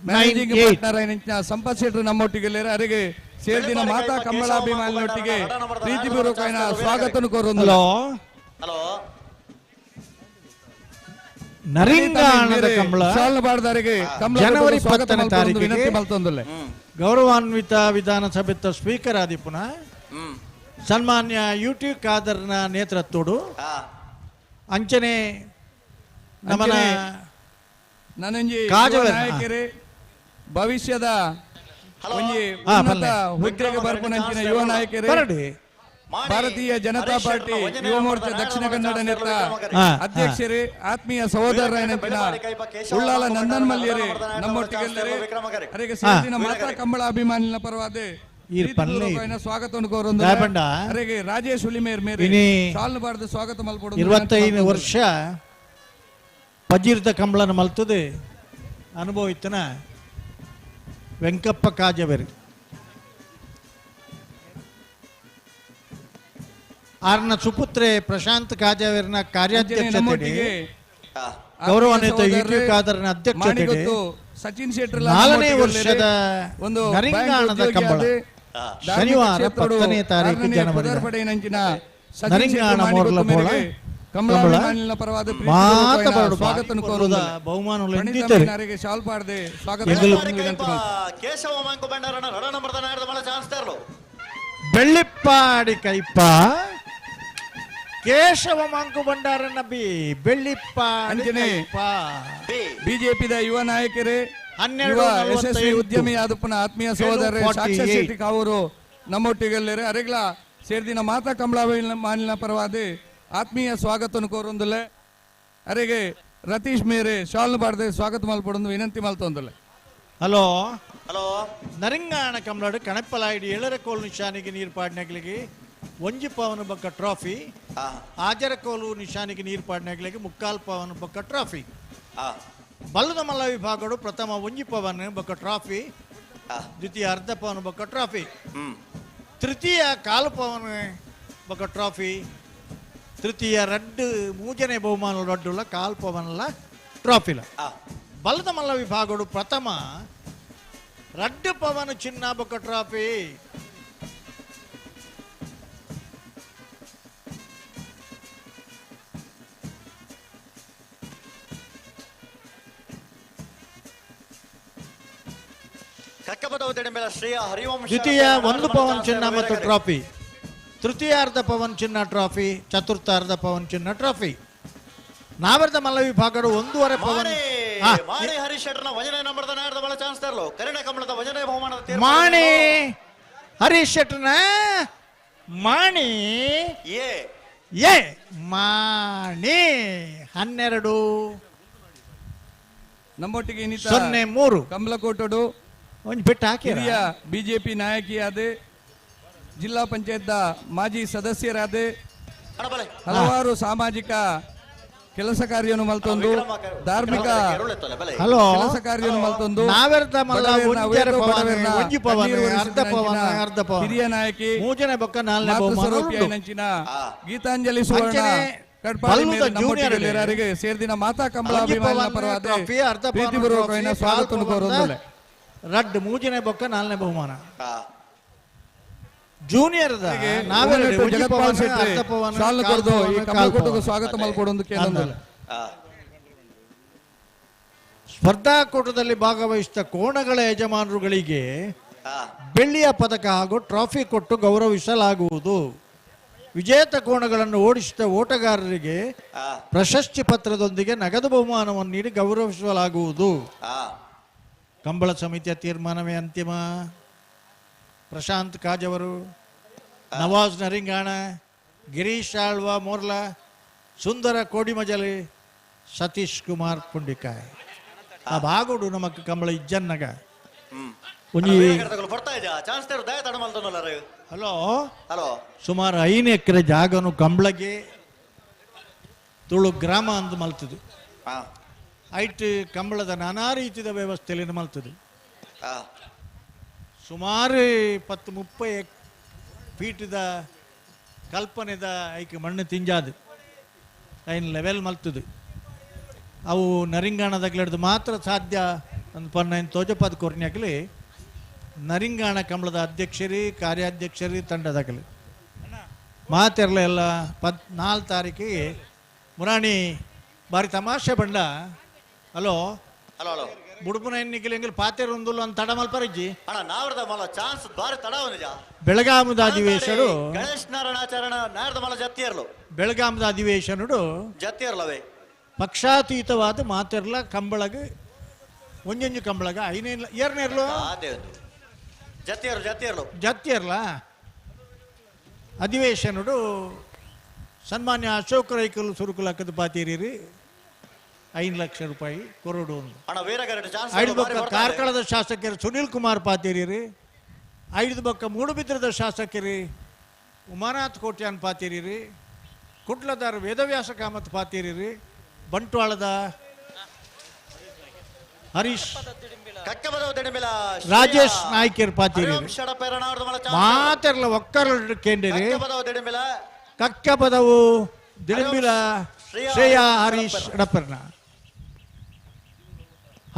ಪಾರ್ಟ್ನರ್ ಸಂಪತ್ ಶೆಟ್ರು ನಮ್ಮೊಟ್ಟಿಗೆ ಅರೆಗೆ ಸೇರ್ದಿನ ಮಾತಾ ಕಂಬಳಾಭಿಮಾನಿಯೊಟ್ಟಿಗೆ ಪ್ರೀತಿಪೂರ್ವಕమైన ಸ್ವಾಗತನು ಕೋರೊಂದು ಹಲೋ ನರಿಂಗಾಣದ ಕಂಬಳ ಶಾಲ್ನಬಾರ್ದಾರಿಗೆ ಜನವರಿ 10ನೇ ತಾರೀಕಿಗೆ ವಿನಂತಿ ಮಲ್ತೊಂದುಲ್ಲೆ ಗೌರವಾನ್ವಿತ ವಿಧಾನಸಭೆಯ ಸ್ಪೀಕರ್ ಆದಿಪುನ ಸನ್ಮಾನ್ಯ ಯುಟಿ ಖಾದರ್ನ ನೇತೃತ್ವಡು ಅಂಚನೆ ನಮನ ನನಂಜಿ ನಾಯಕರೇ ಭವಿಷ್ಯದ ಒಂಜಿ ಉನ್ನತ ಹುದ್ದೆಗೆ ಬರ್ಪುನಂಚಿನ ಯುವ ನಾಯಕರೇ ಭಾರತೀಯ ಜನತಾ ಪಾರ್ಟಿ ಯುವ ಮೋರ್ಚಾ ದಕ್ಷಿಣ ಕನ್ನಡ ನೇತ ಅಧ್ಯಕ್ಷರೇ ಆತ್ಮೀಯ ಸಹೋದರರಾಯನಂಚಿನ ಉಳ್ಳಾಲ ನಂದನ್ ಮಲ್ಯರೇ ನಮ್ಮೊಟ್ಟಿಗೆಲ್ಲರೇ ಅರೆಗೆ ಸೇರಿನ ಮಾತಾ ಕಂಬಳ ಅಭಿಮಾನಿನ ಪರವಾದ ಸ್ವಾಗತವನ್ನು ಕೋರೊಂದು ಅರೆಗೆ ರಾಜೇಶ್ ಹುಲಿಮೇರ್ ಮೇರೆ ಸಾಲ್ನಬಾರ್ದು ಸ್ವಾಗತ ಮಲ್ಪೊಡು 25 ವರ್ಷ ಪಜೀರ್ದ ಕಂಬಳನ ಮಲ್ತದೆ ಅನುಭವಿತನ ವೆಂಕಪ್ಪ ಕಾಜವೇರಿ ಆರ್ನ ಸುಪುತ್ರೆ ಪ್ರಶಾಂತ್ ಕಾಜವೇರಿನ ಕಾರ್ಯಾಧ್ಯಕ್ಷತೆ ಗೌರವಾನ್ವಿತ ಯುಟಿ ಖಾದರ್ನ ಅಧ್ಯಕ್ಷತೆ ಸಚಿನ್ ಶೆಟ್ಟರ್ 4ನೇ ವರ್ಷದ ಒಂದು ನರಿಂಗಾಣದ ಕಂಬಳ ಶನಿವಾರ 10ನೇ ತಾರೀಕು ಜನವರಿ ನರಿಂಗಾಣ ಮೋರ್ಲ ಪೋಳ ಕಂಬಳ ಸ್ವಾಗತನು ಕೋರುದ ಬಹುಮಾನಗಳು ಎಂದಿದ್ದರೆ ಶಾಲ್ ಪಾಡ್ದೆ ಸ್ವಾಗತ ಕೇಶವ ಮಾಂಕು ಬಂಡಾರನ ರಡ ನಂಬರ್ದ ನಾಡ್ದ ಮಲ್ಲ ಚಾನ್ಸ್ ದೇರ್ಲು ಬೆಳ್ಳಿಪ್ಪಾಡಿ ಕೈಪ ಕೇಶವ ಮಾಂಕು ಬಂಡಾರನ ಬೆಳ್ಳಿಪ್ಪಾಡಿ ಬಿಜೆಪಿದ ಯುವ ನಾಯಕರೇ ಯುವ ಯಶಸ್ವಿ ಉದ್ಯಮಿ ಆದಪ್ಪನ ಆತ್ಮೀಯ ಸಹೋದರ ಸಾಕ್ಷಾ ಶೆಟ್ಟಿ ಕಾವೂರು ನಮ್ಮೊಟ್ಟಿಗೆಲ್ಲರೆ ಅರೆಗಳ ಸೇರ್ದಿನ ಮಾತಾ ಕಂಬಳಾಭಿಮಾನಿನ ಪರವಾದ ಆತ್ಮೀಯ ಸ್ವಾಗತವನ್ನು ಕೋರೊಂದುಲ್ಲೆ ಅರೆಗೆ ರತೀಶ್ ಮೇರೆ ಶಾಲ್ನು ಬಾರ್ದೆ ಸ್ವಾಗತ ಮಲ್ಪೊಡೊಂದು ವಿನಂತಿ ಮಲ್ತೊಂದುಲ್ಲೆ ಹಲೋ ಹಲೋ ನರಿಂಗಾಣ ಕಂಬಳಡು ಕಣಪ್ಪಲಾಯಿಡಿ 7ರ ಕೋಲು ನಿಶಾನಿಗೆ ನೀರ್ಪಾಡಿನಗಳಿಗೆ ಒಂಜಿ ಪವನ ಬೊಕ್ಕ ಟ್ರಾಫಿ ಆಜರ ಕೋಲು ನಿಶಾನಿಗೆ ನೀರ್ಪಾಡಿನಗಳಿಗೆ 3/4 ಪವನ ಬೊಕ್ಕ ಟ್ರಾಫಿ ಬಲ್ಲದ ಮಲ್ಲ ವಿಭಾಗಡು ಪ್ರಥಮ ಒಂಜಿ ಪವನ್ ಬೊಕ್ಕ ಟ್ರಾಫಿ, ದ್ವಿತೀಯ ಅರ್ಧ ಪವನ್ ಬೊಕ್ಕ ಟ್ರಾಫಿ, ತೃತೀಯ ಕಾಲು ಪವನ್ ಬೊಕ್ಕ ಟ್ರಾಫಿ, ತೃತೀಯ ರಡ್ಡು ಮೂಜನೆ ಬಹುಮಾನ ರಡ್ಡುಲ ಕಾಲು ಪವನ್ಲ ಟ್ರಾಫಿಲ. ಬಲ್ಲದ ಮಲ್ಲ ವಿಭಾಗಡು ಪ್ರಥಮ ರಡ್ಡು ಪವನ್ ಚಿನ್ನ ಬೊಕ್ಕ ಟ್ರಾಫಿ. ದ್ವಿತೀಯ 1 ಪವನ್ ಚಿನ್ನ ಮತ್ತು ಟ್ರಾಫಿ, ತೃತೀಯ ಅರ್ಧ ಪವನ್ ಚಿನ್ನ ಟ್ರಾಫಿ, ಚತುರ್ಥ ಅರ್ಧ ಪವನ್ ಚಿನ್ನ ಟ್ರಾಫಿ. ನಾವರ್ಧ ಮಲ್ಲ ವಿಭಾಗಡು 1.5 ಪವನ್. ಮಾಣಿ ಹರೀಶ್ ಶೆಟ್ಟರ್ನ ವಜನೆ ನಂಬರ್ದ ನಾಯರ್ದ ಬಲ ಚಾನ್ಸ್ ತರಲು ಕರಿಣ ಕಮಲದ ವಜನೆ ಬಹುಮಾನದ ಮಾಣಿ ಹರೀಶ್ ಶೆಟ್ಟರ್ನ ಮಾಣಿ ಏ ಮಾಣಿ 12 ನಮ್ಮೊಟ್ಟಿಗೆ ಇನ್ನಿತ 03 ಕಮಲಕೋಟಡು ಒಂದು ಬಿಟ್ಟು ಹಾಕಿ ಹಿರಿಯ ಬಿಜೆಪಿ ನಾಯಕಿಯಾದ ಜಿಲ್ಲಾ ಪಂಚಾಯತ್ ಮಾಜಿ ಸದಸ್ಯರಾದ ಹಲವಾರು ಸಾಮಾಜಿಕ ಕೆಲಸ ಕಾರ್ಯವನ್ನು ಮಲ್ತೊಂದು ಧಾರ್ಮಿಕ ಕೆಲಸ ಕಾರ್ಯವನ್ನು ಮಲ್ತೊಂದು ಹಿರಿಯ ನಾಯಕಿ ನಂಚಿನ ಗೀತಾಂಜಲಿ ಸುವರ್ಣ ಕಡ್ಪಾಳಿಗೆ ಸೇರಿದಿನ ಮಾತಾ ಕಮಲ ಅಭಿಮಾನ ಪರವಾದ ಪ್ರೀತಿಪೂರ್ವಕమైన ಸ್ವಾಗತ ಕೋರುತ್ತೇನೆ. ರಡ್ ಮೂಜನೆ ಬೊಕ್ಕ 4ನೇ ಬಹುಮಾನ ಜೂನಿಯರ್ ಜಗತ್ಪಾಲ್ ಶೆಟ್ಟಿ ಶಾಲು ಕೊರದು ಈ ಕಮಲಕೋಟಕ್ಕೆ ಸ್ವಾಗತ ಮಲ್ಪಡೊಂದು ಕೇಳೊಂದಿಲ್ಲ. ಸ್ಪರ್ಧಾಕೂಟದಲ್ಲಿ ಭಾಗವಹಿಸಿದ ಕೋಣಗಳ ಯಜಮಾನರುಗಳಿಗೆ ಬೆಳ್ಳಿಯ ಪದಕ ಹಾಗೂ ಟ್ರಾಫಿ ಕೊಟ್ಟು ಗೌರವಿಸಲಾಗುವುದು. ವಿಜೇತ ಕೋಣಗಳನ್ನು ಓಡಿಸಿದ ಓಟಗಾರರಿಗೆ ಪ್ರಶಸ್ತಿ ಪತ್ರದೊಂದಿಗೆ ನಗದು ಬಹುಮಾನವನ್ನು ನೀಡಿ ಗೌರವಿಸಲಾಗುವುದು. ಕಂಬಳ ಸಮಿತಿಯ ತೀರ್ಮಾನವೇ ಅಂತಿಮ. ಪ್ರಶಾಂತ್ ಕಾಜವರು, ನವಾಜ್ ನರಿಂಗಾಣ, ಗಿರೀಶ್ ಆಳ್ವ ಮೋರ್ಲ, ಸುಂದರ ಕೋಡಿಮಜಲಿ, ಸತೀಶ್ ಕುಮಾರ್ ಪುಂಡಿಕಾಯ್ ಆ ಬಾಗುಡು ನಮಕ್ ಕಂಬಳ ಇಜ್ಜನ್ನಗ ಹಲೋ ಸುಮಾರು 5 ಎಕರೆ ಜಾಗನು ಕಂಬಳಗೆ ತುಳು ಗ್ರಾಮ ಅಂದು ಮಲ್ತದು. ಐಟ್ ಕಂಬಳದ ನಾನಾ ರೀತಿಯ ವ್ಯವಸ್ಥೆಯಲ್ಲಿ ಮಲ್ತದೆ. ಸುಮಾರು 20-30 ಫೀಟದ ಕಲ್ಪನೆದ ಐಕೆ ಮಣ್ಣು ತಿಂಜಾದು ಐನ್ ಲೆವೆಲ್ ಮಲ್ತದೆ. ಅವು ನರಿಂಗಾಣದಾಗ್ಲಿಡ್ದು ಮಾತ್ರ ಸಾಧ್ಯ ಅಂದ್ ಪನ್ನ ತೋಜಪಾದ ಕೊರ್ನ್ಯಾಗಲಿ ನರಿಂಗಾಣ ಕಂಬಳದ ಅಧ್ಯಕ್ಷರಿ ಕಾರ್ಯಾಧ್ಯಕ್ಷರಿ ತಂಡದಾಗಲಿ ಮಾತೆರ್ಲ ಎಲ್ಲ 14 ತಾರೀಕಿಗೆ ಮುರಾಣಿ ಬಾರಿ ತಮಾಷೆ ಬಂಡ. ಹಲೋ ಹಲೋ ಬುಡುಪುನ ಎನ್ನಿಕಲಿ ಎಂಗಿಲ್ ಪಾತೆರ್ ಒಂದುಲ್ಲ ಅಂತ ತಡ ಮಲ್ಪರಜ್ಜಿ ನಾವರ್ದ ಮಲ ಚಾನ್ಸ್ ಬಾರಿ ತಡವ ನಿಜ. ಬೆಳಗಾಮದ ಅಧಿವೇಶನು ಗಣೇಶ್ ನಾರಾಯಣಾಚಾರ್ಯ ನಾರದ ಮಲ ಜತ್ತಿಯರ್ಲು ಬೆಳಗಾಮದ ಅಧಿವೇಶನುಡು ಜತ್ತಿಯರ್ಲವೇ ಪಕ್ಷಾತೀತವಾದ ಮಾತೆರ್ಲ ಕಂಬಳಗ ಒಂಜೊಂಜು ಕಂಬಳಗ 5ನೇರ್ಲು ಜತ್ತಿಯರ್ಲ ಅಧಿವೇಶನುಡು ಸನ್ಮಾನ್ಯ ಅಶೋಕ್ ರೈಕಲ್ ಸುರುಕುಲಕ್ಕದ ಪಾತೀರಿ 5 ಲಕ್ಷ ರೂಪಾಯಿ ಕೊರಡು. ಐದು ಬೊಕ್ಕ ಕಾರ್ಕಳದ ಶಾಸಕರು ಸುನೀಲ್ ಕುಮಾರ್ ಪಾತೀರಿ, 5 ಬೊಕ್ಕ ಮೂಡುಬಿದ್ರದ ಶಾಸಕರಿ ಉಮಾನಾಥ್ ಕೋಟ್ಯಾನ್ ಪಾತೀರಿ, ಕುಟ್ಲದಾರ ವೇದವ್ಯಾಸ ಕಾಮತ್ ಪಾತೀರಿ, ಬಂಟ್ವಾಳದ ಹರೀಶ್ ರಾಜೇಶ್ ನಾಯ್ಕರ್ ಪಾತೀರಿ ಮಾತೆರ್ಲ ಒಕ್ಕರ ಕೇಂದ್ರಿ ಕಕ್ಕ ಪದವು ದಿಡಂಬಿಲ ಶ್ರೇಯಾ ಹರೀಶ್ ಎಡಪರ್ನ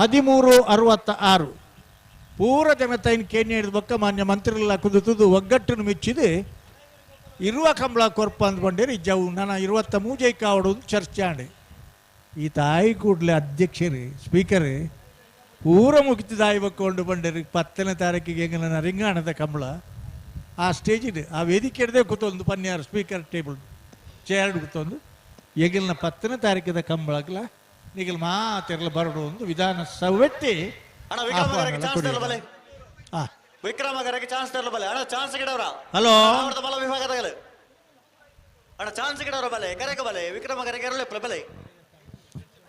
1366 ಪೂರ ಜನತೈನ್ ಕೇನ್ಯ ಹಿಡಿದ ಬೊಕ್ಕ ಮಾನ್ಯ ಮಂತ್ರಿಗಳ ಕುದುತುದು ಒಗ್ಗಟ್ಟನ್ನು ಮೆಚ್ಚಿದು ಇರುವ ಕಂಬಳ ಕೊರ್ಪ ಅಂದ್ಕೊಂಡಿರಿ ಜವು ನಾನು 23 ಕಾವಡು ಚರ್ಚೆ ಆಡಿ ಈ ತಾಯಿ ಕೂಡಲೇ ಅಧ್ಯಕ್ಷರು ಸ್ಪೀಕರ್ ಪೂರ ಮುಗಿತಿದಾಯಿ ಬಕ್ಕೊಂಡು ಬಂದಿರಿ 10ನೇ ತಾರೀಕಿಗೆ ಹೆಂಗನ ನರಿಂಗಾಣದ ಕಂಬಳ ಆ ಸ್ಟೇಜಿಡ್ ಆ ವೇದಿಕೆ ಹಿಡ್ದೆ ಕೂತೊಂದು ಪನ್ಯಾರು ಸ್ಪೀಕರ್ ಟೇಬಲ್ ಚೇರ್ ಕೂತೊಂದು ಎಗಿಲ್ನ 10ನೇ ತಾರೀಕಿದ ಕಂಬಳಗ್ಲ ನಿಗಲ್ ಮಾತೆರ್ಲ ಬರಡು ಒಂದು ವಿಧಾನಸಭೆ ವಿಕ್ರಮಗರಕ್ಕೆ ಚಾನ್ಸ್ ತರಲ ಬಲೆ ಅಣ್ಣ ಚಾನ್ಸ್ ಗಿಡವ್ರ ಹಲೋ ಬಲ ವಿಭಾಗದಾಗ ಅಣ್ಣ ಚಾನ್ಸ್ ಗಿಡವ್ರ ಬಲೆ ಕರೆಕ ಬಲೆ ವಿಕ್ರಮಗರಕ್ಕೆ ಎರಳೆ ಬಲೆ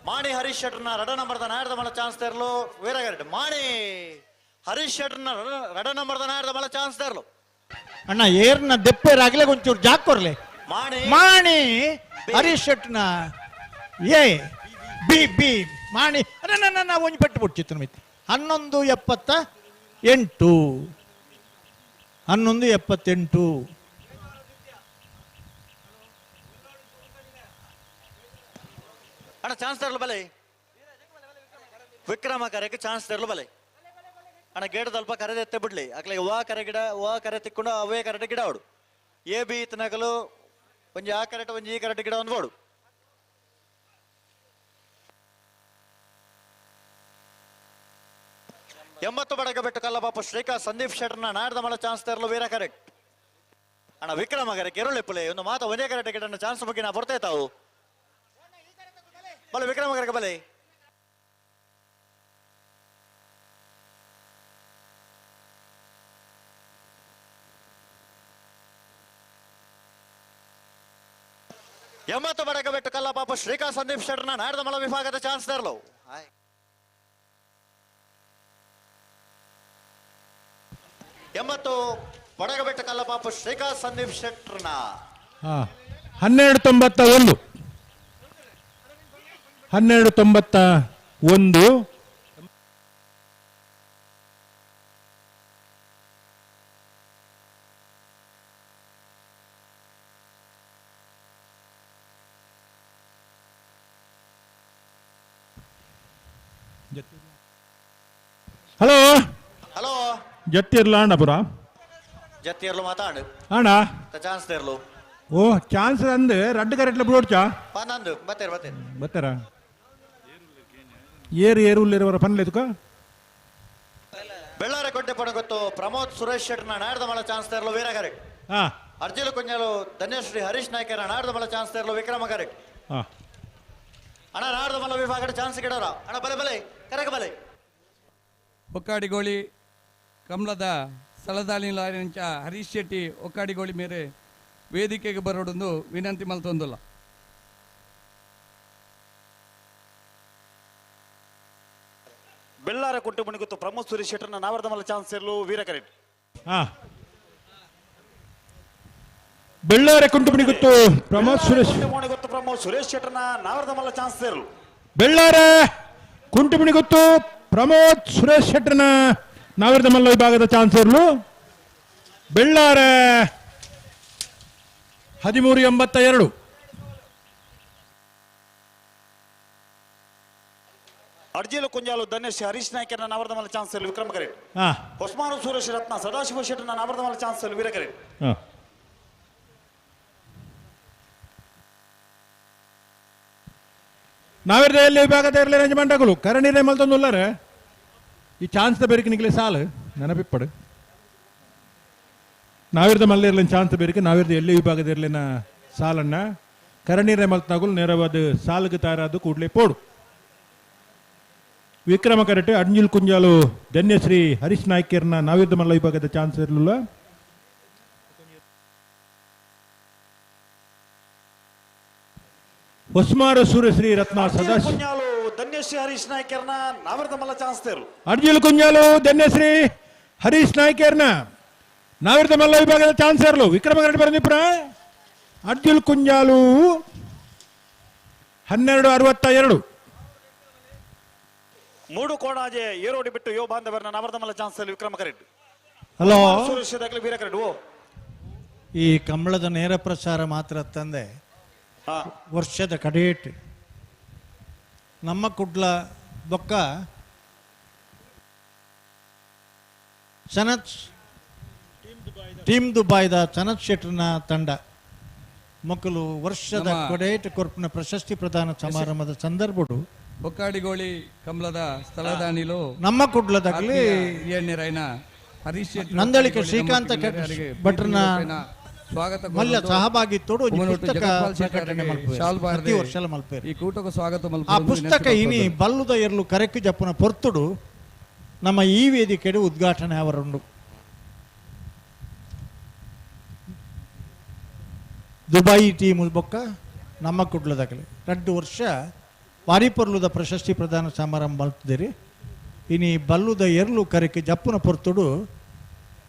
ಮಾಣಿ ಹರೀಶ್ ಶೆಟ್ಟರ್ನ ರಡ ನಂಬರ್ದ ನಾಯರ್ದ ಮಲ ಚಾನ್ಸ್ ತರಲು ವೀರಗರಡೆ ಮಾಣಿ ಹರೀಶ್ ಶೆಟ್ಟರ್ನ ರಡ ನಂಬರ್ದ ನಾಯರ್ದ ಮಲ ಚಾನ್ಸ್ ತರಲು ಅಣ್ಣ ಏರ್ನ ದೆಪ್ಪೇರಾಗ್ಲೇ ಒಂಚೂರು ಜಾಕ್ ಕೊರ್ಲೆ ಮಾಣಿ ಹರೀಶ್ ಶೆಟ್ಟರ್ನ ಏ ಬಿ ಬಿ ಮಾಣಿ ನನ್ನ ಒಂಜಿ ಪೆಟ್ಟು ಬಿಡ್ಚಿತ್ತು ಮಿತಿ 11:78 11:78 ಅಣ್ಣ ಚಾನ್ಸ್ ತರಲು ಬಲೆ ವಿಕ್ರಮ ಕರೆಗೆ ಚಾನ್ಸ್ ತರಲು ಬಲೆ ಅಣ್ಣ ಗೇಟ್ ಸ್ವಲ್ಪ ಕರೆದ ಎತ್ತೆ ಬಿಡ್ಲಿ ಅಕ್ಲೆ ವಾ ಕರೆ ತಿಕ್ಕೊಂಡು ಅವೇ ಕರೆಕ್ಟ್ ಗಿಡ ಅವಡು ಎ ಬಿ ಇತ್ತನಗಲು ಒಂಜಿ ಆ ಕರೆಕ್ಟ್ ಒಂಜಿ ಈ ಕರೆಕ್ಟ್ ಗಿಡ ಒಂದು ಬೋಡು ಎಂಬತ್ತು ಬಡಗ ಬೆಟ್ಟು ಕಲ್ಲಪಾಪ ಶ್ರೀಕಾಂತ್ ಸಂದೀಪ್ ಶೆಟ್ಟರ್ನ ನಾಡ್ದ ಮಳ ಚಾನ್ಸ್ ತರಲು ವೀರ ಕರೆಕ್ಟ್ ಅಣ್ಣ ವಿಕ್ರಮ ಕರೆಕ್ಟ್ ಎರುಳೆ ಪುಲೆ ಒಂದು ಮಾತ ಒಂದೇ ಕರೆಕ್ಟ್ ಗಿಡ ಚಾನ್ಸ್ ಬಗ್ಗೆ ನಾ ಬರ್ತೈತಾವು ಬಲೆ ವಿಕ್ರಮ ಕರೆಕ ಬಲೆ ಎಂಬತ್ತು ಬಡಗ ಬೆಟ್ಟು ಕಲ್ಲಪಾಪ ಶ್ರೀಕಾಂತ್ ಸಂದೀಪ್ ಶೆಟ್ಟರ್ನ ನಾಡ್ದ ಮಳ ವಿಭಾಗದ ಚಾನ್ಸ್ ತರಲು ಎಂಬತ್ತು ಬಡಗಬೆಟ್ಟ ಕಲ್ಲಪಾಪ ಶ್ರೀಕಾಂತ್ ಸಂದೀಪ್ ಶೆಟ್ಟರ್ನ 1291 ಹಲೋ ಹಲೋ ಜತ್ತಿರ್ಲ ಅಣ್ಣಪುರ ಜತ್ತಿಯರ್ಲು ಮಾತಾಡು ಅಣ್ಣ ಚಾನ್ಸ್ ತೇರ್ಲು ಓ ಚಾನ್ಸ್ ಅಂದು ರಡ್ಡು ಕರೆಕ್ಟ್ಲ ಬಿಡೋಡ್ಚಾ ನಂದು ಬತ್ತೇರು ಬತ್ತಾರ ಏರು ಉಲ್ಲಿರುವರ ಪನ್ಲೆದುಕ ಬೆಳ್ಳಾರೆ ಕೊಟ್ಟೆ ಪಣ ಗೊತ್ತು ಪ್ರಮೋದ್ ಸುರೇಶ್ ಶೆಟ್ಟರ್ನ ನಾಡ್ದ ಮಳ ಚಾನ್ಸ್ ತೇರ್ಲು ವೀರ ಕರೆಕ್ಟ್ ಅರ್ಜುನ ಕುಂಜಲು ಧನ್ಯಶ್ರೀ ಹರೀಶ್ ನಾಯ್ಕರ ನಾಡ್ದ ಮಳ ಚಾನ್ಸ್ ತೇರ್ಲು ವಿಕ್ರಮ ಕರೆಕ್ಟ್ ಅಣ್ಣ ನಾಡ್ದ ಮಲ ವಿಭಾಗದ ಚಾನ್ಸ್ ಗಿಡೋರ ಅಣ್ಣ ಬಲೆ ಕರೆಕ ಬಲೆ ಒಕ್ಕಾಡಿಗೋಳಿ ಕಮಲದ ಸ್ಥಳದಾಳಿ ಲಾರಿಂಚ ಹರೀಶ್ ಶೆಟ್ಟಿ ಒಕ್ಕಾಡಿಗೋಳಿ ಮೇರೆ ವೇದಿಕೆಗೆ ಬರೋಡೊಂದು ವಿನಂತಿ ಮಲ್ತೊಂದುಲ್ಲ ಬೆಳ್ಳಾರ ಕುಂಟೆ ಮುಣಿಗುತ್ತು ಪ್ರಮೋದ್ ಸುರೇಶ್ ಶೆಟ್ಟರ್ನ ನಾವರ್ದ ಮಲ್ಲ ಚಾನ್ಸ್ ಇರಲು ವೀರ ಕರೆಕ್ಟ್ ಬೆಳ್ಳಾರೆ ಕುಂಟು ಮುಣಿಗುತ್ತು ಪ್ರಮೋದ್ ಸುರೇಶ್ ಮುಣಿಗುತ್ತು ಪ್ರಮೋದ್ ಸುರೇಶ್ ಶೆಟ್ಟರ್ನ ನಾವರ್ದ ಮಲ್ಲ ಚಾನ್ಸ್ ಇರಲು ಬೆಳ್ಳಾರೆ ಕುಂಟು ಮುಣಿಗುತ್ತು ಪ್ರಮೋದ್ ಸುರೇಶ್ ಶೆಟ್ಟರ್ನ ನಾವರ್ದ ಮಲ್ಲ ವಿಭಾಗದ ಚಾನ್ಸ್ ಇರಲು ಬೆಳ್ಳಾರೆ 1382 ಅರ್ಜಿಲು ಕುಂಜಾಲು ಧನ್ಯಶ್ರೀ ಹರೀಶ್ ನಾಯ್ಕರ್ನ ನಾವರ್ದ ಮಲ್ಲ ಚಾನ್ಸ್ ಇರಲು ವಿಕ್ರಮ ಕರೆಕ್ಟ್ ಹೊಸ್ಮಾನು ಸುರೇಶ್ ರತ್ನ ಸದಾಶಿವ ಶೆಟ್ಟರ್ನ ನಾವರ್ದ ಮಲ್ಲ ಚಾನ್ಸ್ ಇರಲು ವೀರ ಕರೆಕ್ಟ್ ನಾವಿರ್ದ ಎಲ್ಲಿ ವಿಭಾಗದ ಇರಲಿ ರೆಂಜ್ಮೆಂಟ್ ಆಗಲು ಕರಣಿರೇ ಮಲ್ತೊಂದುಲ್ಲಾರೆ ಈ ಚಾನ್ಸ್ ಬೇರಿಕೆ ನಿಗಲಿ ಸಾಲು ನೆನಪಿಪ್ಪಡು ನಾವಿರ್ದ ಮಲ್ಲ ಇರ್ಲಿನ ಚಾನ್ಸ್ ಬೇರಿಕೆ ನಾವಿರ್ದ ಎಲ್ಲಿ ವಿಭಾಗದ ಇರ್ಲಿನ ಸಾಲನ್ನ ಕರಣಿರೇ ಮಲ್ತನಾಗಲು ನೇರವಾದ ಸಾಲಿಗೆ ತಯಾರಾದ ಕೂಡಲೇ ಪೋಡು ವಿಕ್ರಮ ಕರೆಕ್ಟ್ ಅಡ್ಜಿಲ್ ಕುಂಜಾಲು ಧನ್ಯಶ್ರೀ ಹರೀಶ್ ನಾಯ್ಕರ್ನ ನಾವಿರ್ದ ಮಲ್ಲ ವಿಭಾಗದ ಚಾನ್ಸ್ ಇರಲಿಲ್ಲ ಹೊಸ್ಮಾರ ಸೂರ್ಯಶ್ರೀ ರತ್ನ ಸದಾಶಿವ ಕುಂಜಾಲು ಧನ್ಯಶ್ರೀ ಹರೀಶ್ ನಾಯ್ಕರ್ನ ನಾವರ್ದ ಮಲ್ಲ ಚಾನ್ಸ್ ಇರಲು ಅಡ್ಜಿಲ್ ಕುಂಜಾಲು ಧನ್ಯಶ್ರೀ ಹರೀಶ್ ನಾಯ್ಕರ್ನ ನಾವಿರ್ದ ಮಲ್ಲ ವಿಭಾಗದ ಚಾನ್ಸ್ ಇರಲು ವಿಕ್ರಮ ಕರೆಕ್ಟ್ ಬರಂದಿಪ್ರ ಅಡ್ಜಿಲ್ ಕುಂಜಾಲು 1262 ಮೂಡು ಕೋಣಾಜೆ ಏರೋಡಿ ಬಿಟ್ಟು ಯೋ ಬಾಂಧವರನ್ನ ನಾವರ್ದ ಮಲ್ಲ ಚಾನ್ಸ್ ಇರಲು ವಿಕ್ರಮ ಕರೆಕ್ಟ್ ಹಲೋ ಸುರೇಶ್ ವೀರ ಕರೆಕ್ಟ್ ಈ ಕಂಬಳದ ನೇರ ಪ್ರಸಾರ ಮಾತ್ರ ತಂದೆ ವರ್ಷದ ಕಡೇಟ್ ನಮ್ಮ ಕುಡ್ಲ ಬೊಕ್ಕ ಟೀಮ್ ದುಬಾಯ್ದ ಚನತ್ ಶೆಟ್ಟರ್ನ ತಂಡ ಮಕ್ಕಳು ವರ್ಷದ ಕಡೇಟ್ ಕೊರ್ಪಿನ ಪ್ರಶಸ್ತಿ ಪ್ರದಾನ ಸಮಾರಂಭದ ಸಂದರ್ಭಡು ಒಕ್ಕಾಡಿಗೋಳಿ ಕಮಲದ ಸ್ಥಳದಾನಿಲು ನಮ್ಮ ಕುಡ್ಲದಾಗಲಿ ಎಣ್ಣೆರೈನ ಹರೀಶ್ ಶೆಟ್ಟಿ ನಂದಳಿಕೆ ಶ್ರೀಕಾಂತ ಭಟ್ರನ ಸ್ವಾಗತ ಮಲ್ಲ ಸಹಭಾಗಿತ್ತೋಡು ಪುಸ್ತಕ ಪ್ರಕಟಣೆ ಪ್ರತಿ ವರ್ಷ ಮಲ್ಪೇರು ಈ ಕೂಟಕ್ಕೆ ಸ್ವಾಗತ ಆ ಪುಸ್ತಕ ಇನಿ ಬಲ್ಲುದ ಎರ್ಲು ಕರೆಕ್ಕು ಜಪ್ಪುನ ಪೊರ್ತುಡು ನಮ್ಮ ಈ ವೇದಿಕೆಡು ಉದ್ಘಾಟನೆ ಅವರುಂಡು ದುಬಾಯಿ ಟೀಮ್ ಬೊಕ್ಕ ನಮ್ಮ ಕುಡ್ಲದಾಗಲಿ 2 ವರ್ಷ ವಾರಿಪರ್ಲುದ ಪ್ರಶಸ್ತಿ ಪ್ರದಾನ ಸಮಾರಂಭ ಮಲ್ತಿದ್ದೀರಿ ಇನಿ ಬಲ್ಲುದ ಎರ್ಲು ಕರೆಕ್ಕು ಜಪ್ಪುನ ಪೊರ್ತುಡು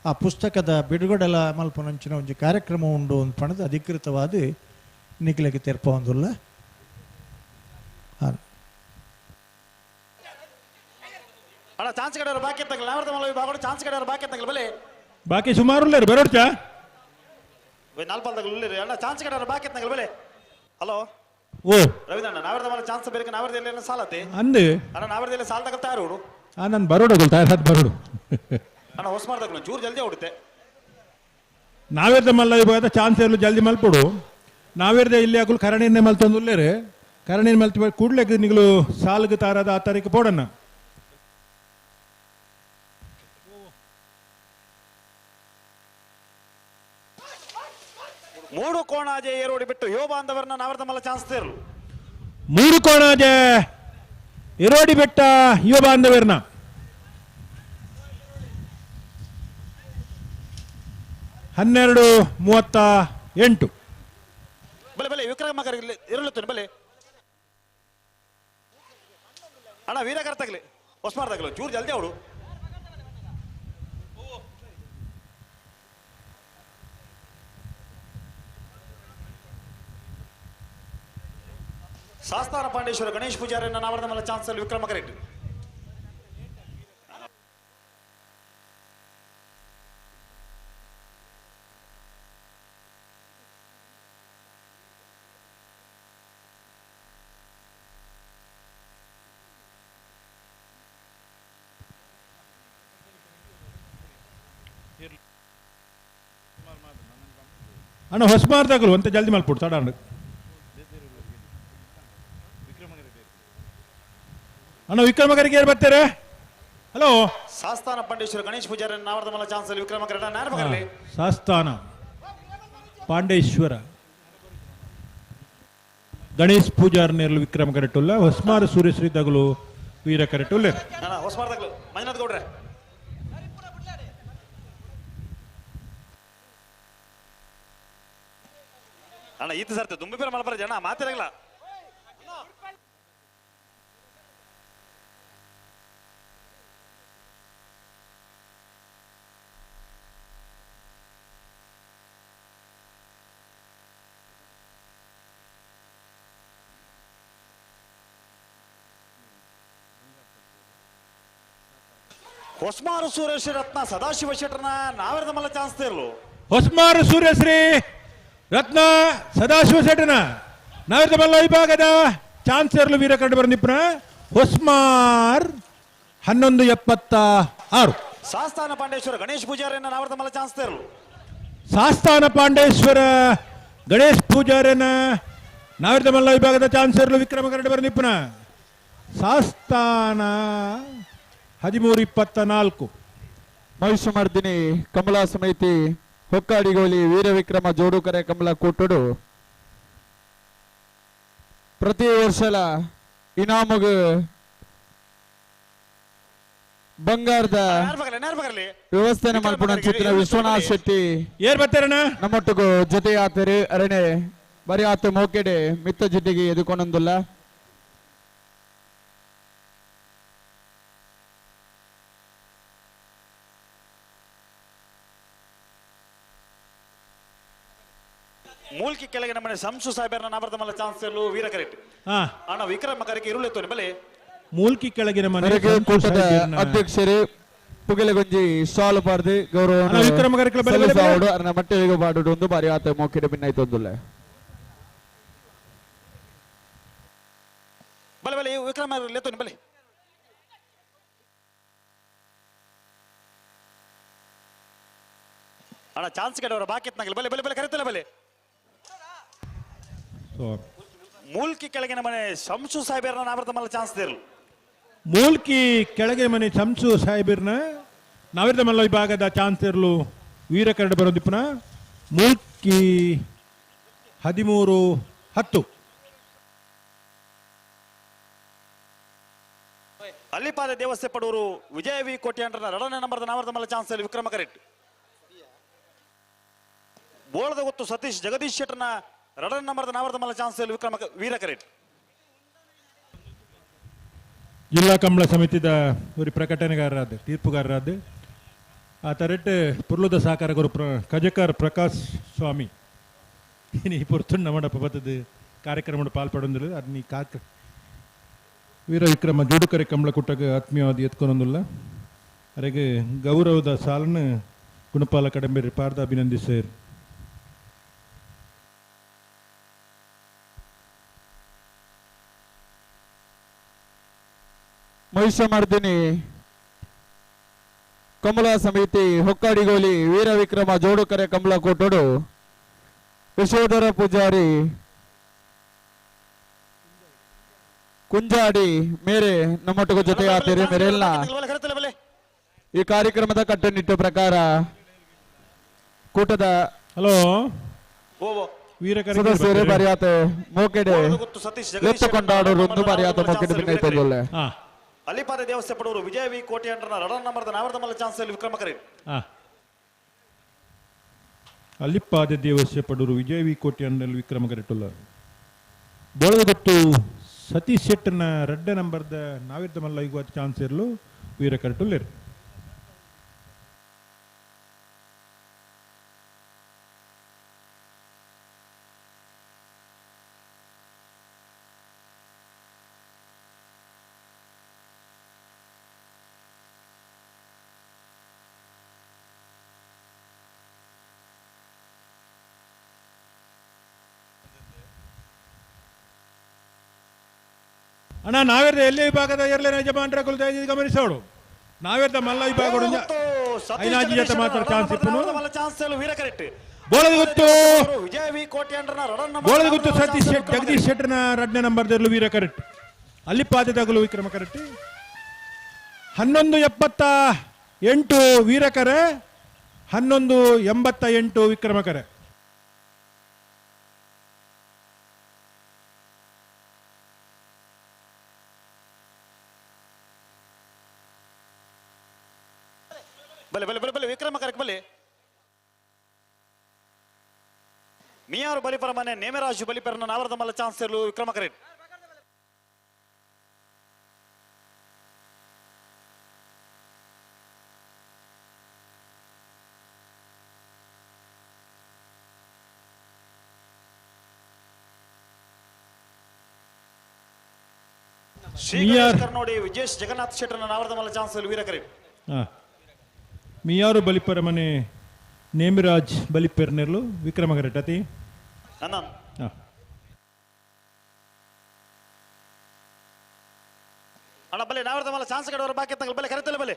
ಆ ಪುಸ್ತಕದ ಬಿಡುಗಡೆಲ ಮಲ್ಪನಂಚಿನ ಒಂದು ಕಾರ್ಯಕ್ರಮ ಉಂಡು ಅಂತ ಪಣದು ಅಧಿಕೃತವಾದ ನಿಖಿಲಕ್ಕೆ ತೆರಪ ಒಂದಿಲ್ಲ ಅಣ್ಣ ಚಾನ್ಸ್ ಕಡೆಯವರು ಬಾಕಿ ಎತ್ತಂಗಿಲ್ಲ ನಾವರ್ದ ಮಲ್ಲ ವಿಭಾಗ ಚಾನ್ಸ್ ಕಡೆಯವರು ಬಾಕಿ ಎತ್ತಂಗಿಲ್ಲ ಬಲೆ ಬಾಕಿ ಸುಮಾರು ಉಳ್ಳೇರು ಬರೋಡ್ಚಾ ನಾಲ್ಪಲ್ದಾಗ ಉಳ್ಳಿರಿ ಅಣ್ಣ ಚಾನ್ಸ್ ಕಡೆಯವರು ಬಾಕಿ ಎತ್ತಂಗಿಲ್ಲ ಬಲೆ ಹಲೋ ಓ ರವಿದಣ್ಣ ನಾವರ್ದ ಮಲ್ಲ ಚಾನ್ಸ್ ಬೇಕು ನಾವರ್ದಲ್ಲಿ ಸಾಲತ್ತೆ ಅಂದು ಅಣ್ಣ ನಾವರ್ದಲ್ಲಿ ಸಾಲ ತಗೊಳ್ತಾ ಇರೋಡು ನಾನು ಬರೋಡು ತಯಾರು ಬರೋಡು ಅಣ್ಣ ಹೊಸ ಮಾಡ್ದಾಗ ಚೂರು ಜಲ್ದಿ ಹೊಡುತ್ತೆ ನಾವೇರ್ದ ಮಲ್ಲ ಇವಾಗ ಚಾನ್ಸ್ ಎಲ್ಲ ಜಲ್ದಿ ಮಲ್ಪಡು ನಾವೇರ್ದ ಇಲ್ಲಿ ಆಗಲು ಕರಣೀರ್ನೆ ಮಲ್ತೊಂದು ಉಳ್ಳೇರು ಕರಣೀರ್ ಮಲ್ತ ಕೂಡ್ಲೆ ನಿಗಳು ಸಾಲ್ಗೆ ತಾರದ ಆ ತಾರೀಕು ಪೋಡಣ್ಣ ಮೂರು ಕೋಣಾಜೆ ಏರೋಡಿ ಬಿಟ್ಟು ಯುವ ಬಾಂಧವರನ್ನ ನಾವರ್ದ ಮಲ್ಲ ಚಾನ್ಸ್ ತೇರು ಮೂರು ಕೋಣಾಜೆ ಇರೋಡಿ ಬೆಟ್ಟ ಯುವ ಬಾಂಧವರ್ನ 12:38 ಬಲೆ ಬಲೆ ವಿಕ್ರಮಕರ್ ಇರಲುತ್ತೇನೆ ಬಲೆ ಅಣ್ಣ ವೀರಕರ್ ತಗಲಿ ಹೊಸ್ಮಾರ್ ತಗಲು ಚೂರು ಜಲ್ದಿ ಅವಳು ಶಾಸ್ತಾನ ಪಾಂಡೇಶ್ವರ ಗಣೇಶ್ ಪೂಜಾರಿಯನ್ನ ನಾವರ್ದ ಮಲ್ಲ ಚಾನ್ಸ್ ಅಲ್ಲಿ ವಿಕ್ರಮಕರ್ ಇಟ್ಟು ಅಣ್ಣ ಹೊಸ್ಮಾರ್ ತಗಲು ಅಂತ ಜಲ್ದಿ ಮಲ್ಪುಡು ತಡ ಅಣ್ಣ ವಿಕ್ರಮಕರಿಗೆ ಯಾರು ಬರ್ತಾರೆ ಹಲೋ ಶಾಸ್ತಾನ ಪಾಂಡೇಶ್ವರ ಗಣೇಶ್ ಪೂಜಾರಿಯನ್ನ ನಾವರ್ದ ಮಲ್ಲ ಚಾನ್ಸ್ ಅಲ್ಲಿ ವಿಕ್ರಮಕರ್ ನಾನು ಶಾಸ್ತಾನ ಪಾಂಡೇಶ್ವರ ಗಣೇಶ್ ಪೂಜಾರ್ನೇರ್ಲು ವಿಕ್ರಮ ಕರೆಟುಲ್ಲ ಹೊಸ್ಮಾರ ಸೂರ್ಯಶ್ರೀ ತಗಲು ವೀರ ಕರೆಟುಲ್ಲ ಅಣ್ಣ ಹೊಸ್ಮಾರ್ ತಗಲು ಮಂಜುನಾಥ್ ಗೌಡ್ರೆ ಅಣ್ಣ ಈತ ಸರ್ತೆ ತುಂಬಿ ಬೇರೆ ಮಲಬರ ಜನ ಮಾತಿರಲ್ಲ ಹೊಸ್ಮಾರು ಸೂರ್ಯಶ್ರೀ ರತ್ನ ಸದಾಶಿವ ಶೆಟ್ಟರ್ನ ನಾವರ್ದ ಮಲ್ಲ ಚಾನ್ಸ್ ತೇರ್ಲು ಹೊಸ್ಮಾರ ಸೂರ್ಯಶ್ರೀ ರತ್ನ ಸದಾಶಿವ ಶೆಟ್ಟನ ನಾವಿರ್ತ ಮಲ್ಲ ವಿಭಾಗದ ಚಾನ್ಸರ್ಲು ವೀರ ಕಂಡು ಬಂದಿಪ್ಪನ ಹೊಸ್ಮಾರ್ 11:76 ಶಾಸ್ತಾನ ಪಾಂಡೇಶ್ವರ ಗಣೇಶ್ ಪೂಜಾರಿಯನ್ನ ನಾವರ್ದ ಮಲ್ಲ ಚಾನ್ಸ್ ತೇರ್ಲು ಶಾಸ್ತಾನ ಪಾಂಡೇಶ್ವರ ಗಣೇಶ್ ಪೂಜಾರ್ಯನ ನಾವಿರ್ತ ಮಲ್ಲ ವಿಭಾಗದ ಚಾನ್ಸರ್ಲು ವಿಕ್ರಮ ಕಂಡು ಬಂದಿಪ್ಪನ ಶಾಸ್ತಾನ 13:24 ಮಹಿಷಮರ್ದಿನಿ ಕಮಲಾ ಸಮಿತಿ ಹೊಕ್ಕಾಡಿಗೋಲಿ ವೀರ ವಿಕ್ರಮ ಜೋಡುಕರೆ ಕಮಲ ಕೂಟುಡು ಪ್ರತಿ ವರ್ಷಲ ಇನಾಮಗ ಬಂಗಾರದ ವ್ಯವಸ್ಥೆ ಮಲ್ಪುಣ ಚಿತ್ರ ವಿಶ್ವನಾಥ್ ಶೆಟ್ಟಿ ಏರ್ ಬರ್ತಾರಣ್ಣ ನಮ್ಮೊಟ್ಟಿಗೂ ಜೊತೆ ಆತರು ಅರಣೆ ಬರೀ ಆತ ಮೋಕೆಡೆ ಮಿತ್ತ ಜಿಡ್ಡಿಗೆ ಎದುಕೊಂಡೊಂದಿಲ್ಲ ಮೂಲ್ಕಿ ಕೆಳಗೆ ನಮ್ಮನೆ ಸಂಸು ಸಾಹೇಬರನ್ನ ನಾವರ್ದ ಮಲ್ಲ ಚಾನ್ಸ್ ತೇರ್ಲು ವೀರ ಕರೆಕ್ಟ್ ಅಣ್ಣ ವಿಕ್ರಮಕರಿಗೆ ಇರುಳೆತ್ತೋನೆ ಬಲೆ ಮೂಲ್ಕಿ ಕೆಳಗಿನ ಮನೆ ಕೂಟದ ಅಧ್ಯಕ್ಷರು ಪುಗಲಗೊಂಜಿ ಶಾಲು ಪಾರ್ದು ಗೌರವ ಅರ್ನ ಮಟ್ಟಿಗೆ ಪಾಡುಡು ಒಂದು ಬಾರಿ ಆತ ಮೋಕೆಡೆ ಭಿನ್ನಾಯ್ತೊಂದುಲ್ಲ ಬಲೆ ಬಲೆ ವಿಕ್ರಮ ಲೆತ್ತೋನೆ ಬಲೆ ಅಣ್ಣ ಚಾನ್ಸ್ ಕಡೆಯವರ ಬಾಕಿ ಎತ್ನಾಗಲಿ ಬಲೆ ಬಲೆ ಬಲೆ ಕರೆತಲ್ಲ ಬಲೆ ಮೂಲ್ಕಿ ಕೆಳಗಿನ ಮನೆ ಶಂಸು ಸಾಹೇಬರನ್ನ ನಾವರ್ದ ಮಲ್ಲ ಚಾನ್ಸ್ ತೇರ್ಲು ಮೂಲ್ಕಿ ಕೆಳಗೆ ಮನೆ ಶಂಸು ಸಾಹೇಬರ್ನ ನಾವಿರ್ದ ಮಲ್ಲ ವಿಭಾಗದ ಚಾನ್ಸರ್ಲು ವೀರ ಕರಡು ಬರೋದಿಪ್ಪನ ಮೂಲ್ಕಿ 13:10 ಅಲ್ಲಿಪಾದ ದೇವಸ್ಥೆ ಪಡೂರು ವಿಜಯ ವಿ ಕೋಟ್ಯಾಂಡ್ರನ 2ನೇ ನಂಬರ್ದ ನಾವರ್ದ ಮಲ್ಲ ಚಾನ್ಸ್ ಅಲ್ಲಿ ವಿಕ್ರಮ ಕರೆಕ್ಟ್ ಬೋಳದ ಗೊತ್ತು ಸತೀಶ್ ಜಗದೀಶ್ ಶೆಟ್ಟರ್ನ 2ನೇ ನಂಬರ್ದ ನಾವರ್ದ ಮಲ್ಲ ಚಾನ್ಸ್ ಅಲ್ಲಿ ವಿಕ್ರಮ ವೀರ ಕರೆಕ್ಟ್ ಜಿಲ್ಲಾ ಕಂಬಳ ಸಮಿತಿದ ಒಂದು ಪ್ರಕಟಣೆಗಾರರಾದ ತೀರ್ಪುಗಾರರಾದ ಆ ತರಟ್ ಪುರ್ಲುದ ಸಹಕಾರ ಗುರು ಕಜಕರ್ ಪ್ರಕಾಶ್ ಸ್ವಾಮಿ ಈ ಪುರ್ತುಂಡ ಮಂಡಪ ಬತ್ತದ ಕಾರ್ಯಕ್ರಮ ಪಾಲ್ಪಡೊಂದಿಲ್ಲ ಅದು ನೀ ವೀರ ವಿಕ್ರಮ ಜೋಡುಕರೆ ಕಂಬಳ ಕುಟ್ಟಕ್ಕೆ ಆತ್ಮೀಯವಾದ ಎತ್ಕೊಂಡೊಂದಿಲ್ಲ ಅವರಿಗೆ ಗೌರವದ ಸಾಲನ್ನು ಗುಣಪಾಲ ಕಡಂಬೇರಿ ಪಾರ್ದ ಅಭಿನಂದಿಸೇರು. ಮಹಿಷಮರ್ದಿನಿ ಕಮಲ ಸಮಿತಿ ಹೊಕ್ಕಾಡಿಗೋಲಿ ವೀರ ವಿಕ್ರಮ ಜೋಡುಕರೆ ಕಮಲ ಕೊಟ್ಟೋಡು ಯಶೋಧರ ಪೂಜಾರಿ ಕುಂಜಾಡಿ ಮೇರೆ ನಮ್ಮೊಟ್ಟಿಗೆ ಜೊತೆ ಆತೀರಿ ಮೇರೆಲ್ಲ ಈ ಕಾರ್ಯಕ್ರಮದ ಕಟ್ಟುನಿಟ್ಟು ಪ್ರಕಾರ ಕೂಟದ ಹಲೋ ಸದಸ್ಯರೇ ಬರೆಯಾತ ಮೋಕೆಡೆ ಎತ್ತುಕೊಂಡಾಡೋರು ಒಂದು ಬರೆಯಾತ ಮೋಕೆಡೆ ಬಿನ್ನೈತಲ್ಲ ಅಲಿಪಾದ ದೇವಸ್ಥೆ ಪಡೋರು ವಿಜಯ ವಿ ಕೋಟೆ ಅಂಡ್ರನ ರಡನ್ ನಂಬರ್ದ ನಾವರ್ದ ಮಲ್ಲ ಚಾನ್ಸ್ ವಿಕ್ರಮ ಕರೆ ಅಲ್ಲಿಪ್ಪಾದ ದೇವಸ್ಯ ಪಡೂರು ವಿಜಯ ವಿ ಕೋಟೆ ಅಂಡಲ್ಲಿ ವಿಕ್ರಮ ಕರೆಟುಲ್ಲ ಬೋಳದ ಗೊತ್ತು ಸತೀಶ್ ಶೆಟ್ಟನ ರೆಡ್ಡ ನಂಬರ್ದ ನಾವಿರ್ದ ಮಲ್ಲ ಈಗ ಚಾನ್ಸ್ ಇರಲು ವೀರ ಕರೆಟುಲ್ಲೇರು. ಅಣ್ಣ ನಾವೇರ್ದ ಎಲ್ಲಿ ವಿಭಾಗದ ಎರಡನೇ ಯಜಮಾನರ ಕುಲದ ಗಮನಿಸೋಡು ನಾವೇರ್ದ ಮಲ್ಲ ವಿಭಾಗ ಐನಾಜಿ ಜೊತೆ ಮಾತ್ರ ಚಾನ್ಸ್ ಇಪ್ಪನು ಬೋಳದ ಗೊತ್ತು ಸತೀಶ್ ಶೆಟ್ ಜಗದೀಶ್ ಶೆಟ್ಟನ ಎರಡನೇ ನಂಬರ್ದಲ್ಲೂ ವೀರ ಕರೆಕ್ಟ್ ಅಲ್ಲಿಪಾದದಾಗಲೂ ವಿಕ್ರಮ ಕರೆಕ್ಟ್ 1178 ವೀರಕರೆ 1188 ವಿಕ್ರಮ ಕರೆ. ಬಲೆ ಬಲೆ ಬಲೆ ಬಲೆ ವಿಕ್ರಮ ಕರೆಕ್ಟ್ ಬಲೆ ಮಿಯಾರು ಬಲಿಪರ ಮನೆ ನೇಮರಾಜು ಬಲಿಪರನ ನಾವರದ ಮಲ್ಲ ಚಾನ್ಸ್ ಇರಲು ವಿಕ್ರಮ ಕರೆಕ್ಟ್ ನೋಡಿ ವಿಜೇಶ್ ಜಗನ್ನಾಥ್ ಶೆಟ್ಟರ್ನ ನಾವರದ ಮಲ್ಲ ಚಾನ್ಸ್ ಇರಲು ವೀರ ಕರೆಕ್ಟ್ ಮಿಯಾರು ಬಲಿಪರ ಮನೆ ನೇಮಿರಾಜ್ ಬಲಿಪೆರ್ನೆರ್ಲು ವಿಕ್ರಮ ಕರೆಕ್ಟ್ ಅತಿ ಅಣ್ಣ ಬಲೆ ನಾವರದ ಮಲ್ಲ ಚಾನ್ಸ್ ಕಡೆಯವರು ಬಾಕಿ ತಂಗಲ್ ಬಲೆ ಕರೆತಲ್ಲ ಬಲೆ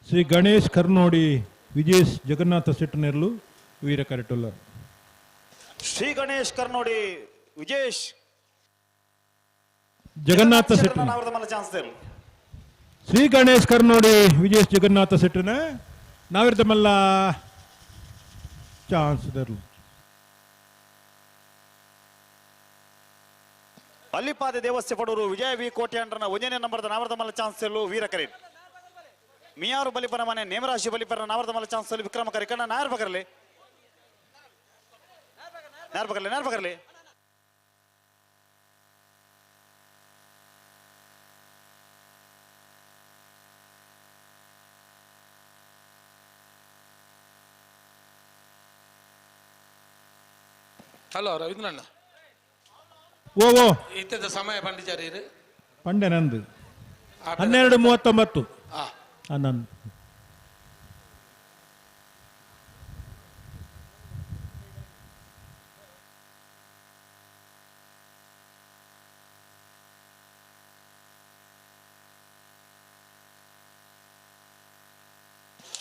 ಶ್ರೀ ಗಣೇಶ್ ಕರ್ನೋಡಿ ವಿಜೇಶ್ ಜಗನ್ನಾಥ ಶೆಟ್ಟರ್ನೆರ್ಲು ವೀರ ಕರೆಕ್ಟುಲ್ಲ ಶ್ರೀ ಗಣೇಶ್ ಕರ್ನೋಡಿ ವಿಜೇಶ್ ಜಗನ್ನಾಥ ಶೆಟ್ಟರ್ ನಾವರದ ಮಲ್ಲ ಚಾನ್ಸ್ ಇರಲು ಶ್ರೀ ಗಣೇಶ್ ಕರ್ನೋಡಿ ವಿಜೇಶ್ ಜಗನ್ನಾಥ ಶೆಟ್ಟರ್ನ ನಾವಿರ್ದ ಮಲ್ಲ ಚಾನ್ಸ್ ದರ್ಲು ಅಲ್ಲಿಪಾದ ದೇವಸ್ಥೆ ಪಡೂರು ವಿಜಯ ವಿ ಕೋಟೆ ಅಂಡ್ರನ ಒಂದನೇ ನಂಬರ್ದ ನಾವರದ ಮಲ್ಲ ಚಾನ್ಸ್ ಇರಲು ವೀರ ಕರೆ ಮಿಯಾರು ಬಲಿಪರ ಮನೆ ನೇಮರಾಶಿ ಬಲಿಪರ ನಾವರದ ಮಲ್ಲ ಚಾನ್ಸ್ ಇರಲು ವಿಕ್ರಮ ಕರೆ ಕಣ್ಣ ನಾರ್ ಬಗರ್ಲಿ ಹಲೋ ರವೀಂದ್ರಣ್ಣ ಓ ಇತ್ತದ ಸಮಯ ಪಂಡಿಚಾರಿ ಪಂಡೆ ನಂದು 12:39 ನಂದು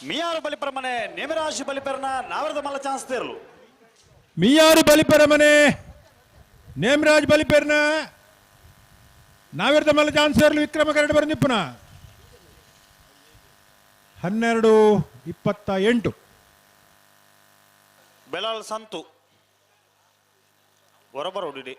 ಮಿಯಾರು ಬಲಿಪರ ಮನೆ ನೇಮರಾಜು ಬಲಿಪರನ ನಾವರದ ಮಲ್ಲ ಚಾನ್ಸ್ ಇರಲು ಮಿಯಾರು ಬಲಿಪರ ಮನೆ ನೇಮರಾಜ್ ಬಲಿಪೆರ್ನ ನಾವಿರ್ದ ಮಲ್ಲ ಚಾನ್ಸ್ ಇರಲು ವಿಕ್ರಮ ಕರೆಕ್ಟ್ ಬಂದಿಪ್ಪನ 12:28 ಬೆಲಾಲ್ ಸಂತು ಬರೋಬರ್ ಹೊಡಿಡಿ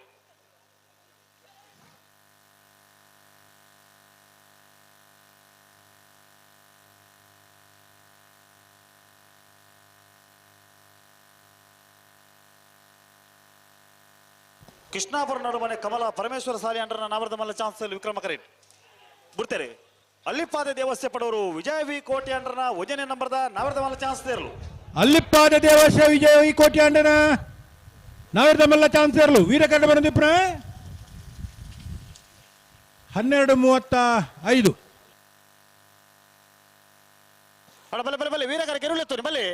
ಕೃಷ್ಣಾಪುರ ನಡುಮನೆ ಕಮಲ ಪರಮೇಶ್ವರ ಸಾಲಿ ಅಂಡ್ರನ ನಾವರದ ಮಲ್ಲ ಚಾನ್ಸ್ ವಿಕ್ರಮ ಕರೆಕ್ಟ್ ಬಿಡ್ತಾರೆ ಅಲ್ಲಿಪಾದ ದೇವಸ್ಥೆ ಪಡೋರು ವಿಜಯ ವಿ ಕೋಟೆ ಅಂಡ್ರನ ಒಂದನೇ ನಂಬರ್ದ ನಾವರದ ಮಲ್ಲ ಚಾನ್ಸ್ ಇರಲು ಅಲ್ಲಿಪಾದ ದೇವಸ್ಥೆ ವಿಜಯ ವಿ ಕೋಟೆ ಅಂಡನ ನಾವಿರ್ದ ಮಲ್ಲ ಚಾನ್ಸ್ ಇರಲು ವೀರ ಕರೆಕ್ಟ್ ಬಂದಿಪ್ಪನ 12:35. ಅಣ್ಣ ಬಲೆ ಬಲೆ ಬಲೆ ವೀರಕರ ಕೆರುಳೆತ್ತು ಬಲೆ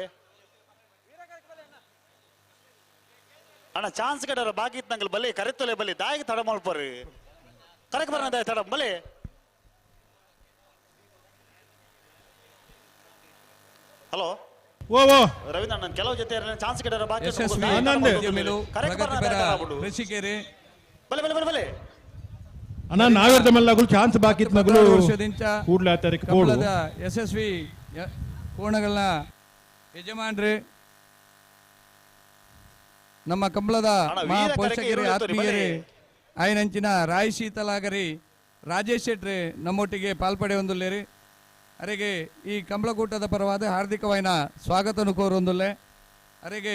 ಅಣ್ಣ ಚಾನ್ಸ್ ಕಡೆ ಬಾಕಿ ಇತ್ತಂಗಲ್ ಬಲೆ ಕರೆತ್ತೊಲೆ ಬಲೆ ದಾಯಿಗೆ ತಡ ಮಾಡ್ಪರ್ರಿ ಕರೆಕ್ಟ್ ಬರೋಣ ತಡ ಬಲೆ ಹಲೋ ಓ ರವೀಂದ್ರ ನನ್ನ ಕೆಲವು ಜೊತೆ ಚಾನ್ಸ್ ಕಡೆ ಬಾಕಿ ಋಷಿಕೇರಿ ಬಲೆ ಬಲೆ ಬಲೆ ಬಲೆ ಅಣ್ಣ ನಾವೇರ್ದ ಮಲ್ಲಗಳು ಚಾನ್ಸ್ ಬಾಕಿ ಇತ್ತು ನಗಲು ವರ್ಷದಿಂದ ಕೂಡ್ಲೆ ಆತರಿಕೆ ಕಮಲದ ಯಶಸ್ವಿ ಕೋಣಗಳನ್ನ ಯಜಮಾನ್ರಿ ನಮ್ಮ ಕಂಬಳದ ಮಹಾಪೋಷಕರೇ ಆತ್ಮೀಯರೇ ಆಯ್ನಂಚಿನ ರಾಯ್ ಶೀತಲಾಗರಿ ರಾಜೇಶ್ ಶೆಟ್ರಿ ನಮ್ಮೊಟ್ಟಿಗೆ ಪಾಲ್ಪಡೆ ಹೊಂದುಲ್ಲೇರಿ ಅರೆಗೆ ಈ ಕಂಬಳಕೂಟದ ಪರವಾದ ಹಾರ್ದಿಕವಾಯಿನ ಸ್ವಾಗತನು ಕೋರೊಂದುಲ್ಲೆ ಅರೆಗೆ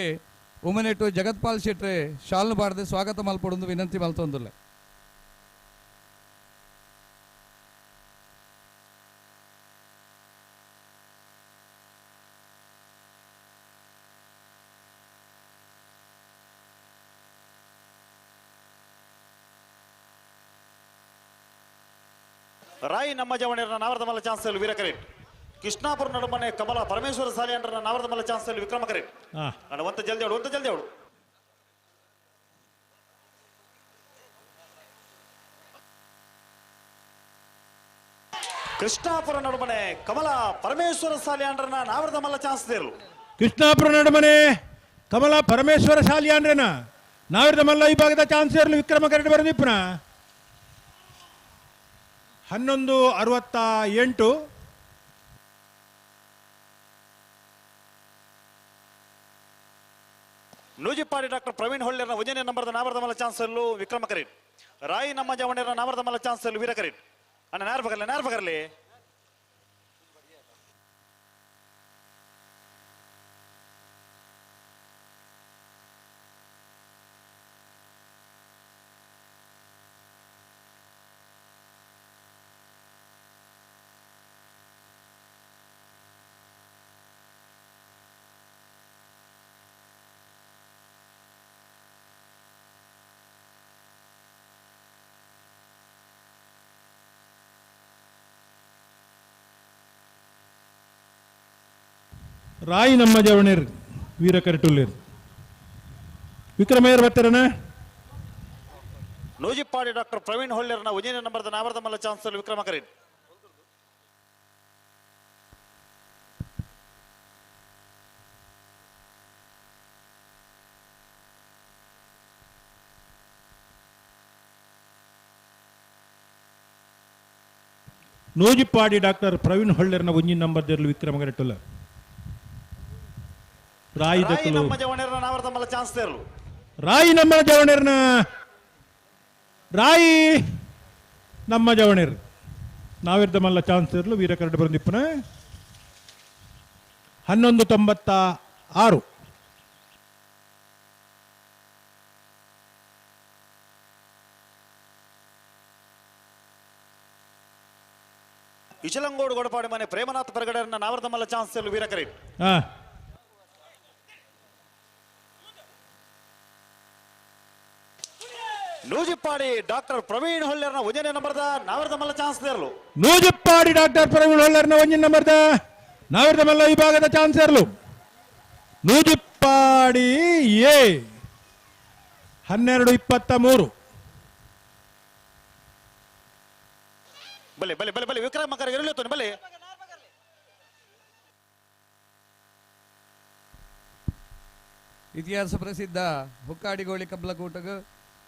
ಉಮನೆಟ್ಟು ಜಗತ್ಪಾಲ್ ಶೆಟ್ರಿ ಶಾಲ್ನು ಬಾರದೆ ಸ್ವಾಗತ ಮಲ್ಪಡೊಂದು ವಿನಂತಿ ಮಲ್ತೊಂದುಲ್ಲೆ ರಾಯಿ ನಮ್ಮ ಜವಣಿಯರ ನಾವರದ ಮಲ್ಲ ಚಾನ್ಸಲ್ ವೀರ ಕರೇಟ್ ಕೃಷ್ಣಾಪುರ ನಡುಮನೆ ಕಮಲ ಪರಮೇಶ್ವರ ಸಾಲಿ ಅಂಡ್ರ ನಾವರದ ಮಲ್ಲ ಚಾನ್ಸಲ್ ವಿಕ್ರಮ ಕರೇಟ್ ಅಣ್ಣ ಒಂತ ಜಲ್ದಿ ಅವಳು ಕೃಷ್ಣಾಪುರ ನಡುಮನೆ ಕಮಲ ಪರಮೇಶ್ವರ ಸಾಲಿ ಅಂಡ್ರನ ನಾವರದ ಮಲ್ಲ ಚಾನ್ಸ್ ದೇರು ಕೃಷ್ಣಾಪುರ ನಡುಮನೆ ಕಮಲ ಪರಮೇಶ್ವರ ಶಾಲಿ ಅಂದ್ರೇನ ನಾವಿರ್ದ ಮಲ್ಲ ಈ ಭಾಗದ ಚಾನ್ಸ್ ಇರಲು ವಿಕ್ರಮ ಕರೆಕ್ಟ್ ಬರೆದಿಪ್ಪನ 11:68. ನೂಜಿಪ್ಪಾಡಿ ಡಾಕ್ಟರ್ ಪ್ರವೀಣ್ ಹೊಳ್ಳೆರ ಉಜನೆ ನಂಬರ್ದ ನಾವರದ ಮಲ್ಲ ಚಾನ್ಸಲ್ಲು ವಿಕ್ರಮ ಕರೀಟ್ ರಾಯಿ ನಮ್ಮ ಜವಣಿಯರ ನಾವರದ ಮಲ್ಲ ಚಾನ್ಸಲ್ಲು ವೀರ ಕರೀಟ್ ಅಣ್ಣ ನೇರ ಬಗರ್ಲಿ ರಾಯಿ ನಮ್ಮ ಜವಣೇರ್ ವೀರ ಕರೆಟುಲ್ಲೇರ್ ವಿಕ್ರಮಯ್ಯರ್ ಬರ್ತಾರನ ನೂಜಿಪ್ಪಾಡಿ ಡಾಕ್ಟರ್ ಪ್ರವೀಣ್ ಹೊಳ್ಳೆರ್ನ ಉಜಿನ ನಂಬರ್ದ ನಾವರದ ಮಲ್ಲ ಚಾನ್ಸಲ್ ವಿಕ್ರಮ ಕರೀಟ್ ನೂಜಿಪ್ಪಾಡಿ ಡಾಕ್ಟರ್ ಪ್ರವೀಣ್ ಹೊಳ್ಳೆರ್ನ ಒಂಜಿನ ನಂಬರ್ ದೇರ್ಲು ವಿಕ್ರಮ ಕರೆಟುಲ್ಲ ರಾಯಿ ನಮ್ಮ ಜವಣಿಯರ ನಾವರದ ಮಲ್ಲ ಚಾನ್ಸ್ ದೇರ್ಲು ರಾಯಿ ನಮ್ಮ ಜವಣೇರ್ನ ರಾಯಿ ನಮ್ಮ ಜವಣೇರ್ ನಾವಿರ್ದ ಮಲ್ಲ ಚಾನ್ಸ್ ಇರಲು ವೀರ ಕರೆಕ್ಟ್ ಬಂದಿಪ್ಪನ 11:96. ಇಚಲಂಗೋಡು ಗೊಡಪಾಡಿ ಮನೆ ಪ್ರೇಮನಾಥ್ ಪರಗಡರನ್ನ ನಾವರದ ಮಲ್ಲ ಚಾನ್ಸ್ ಇರಲು ವೀರ ಕರೀಟ್ ನೂಜಿಪ್ಪಾಡಿ ಡಾಕ್ಟರ್ ಪ್ರವೀಣ್ ಹೊಳ್ಳೆರ್ನ ಉಜನೆ ನಂಬರ್ದ ನಾವರದ ಮಲ್ಲ ಚಾನ್ಸ್ ದೇರ್ಲು ನೂಜಿಪ್ಪಾಡಿ ಡಾಕ್ಟರ್ ಪ್ರವೀಣ್ ಹೊಳ್ಳೆರ್ನ ಒಂಜಿನ ನಂಬರ್ದ ನಾವಿರ್ದ ಮಲ್ಲ ವಿಭಾಗದ ಚಾನ್ಸ್ ಇರಲು ನೂಜಿಪ್ಪಾಡಿ ಎ 12:23. ಬಲೆ ಬಲೆ ಬಲೆ ಬಲೆ ವಿಕ್ರಮ ಕರೆ ಇರಲಿತ್ತು ಬಲೆ ಇತಿಹಾಸ ಪ್ರಸಿದ್ಧ ಹುಕ್ಕಾಡಿಗೋಳಿ ಕಬ್ಲಕೂಟಗ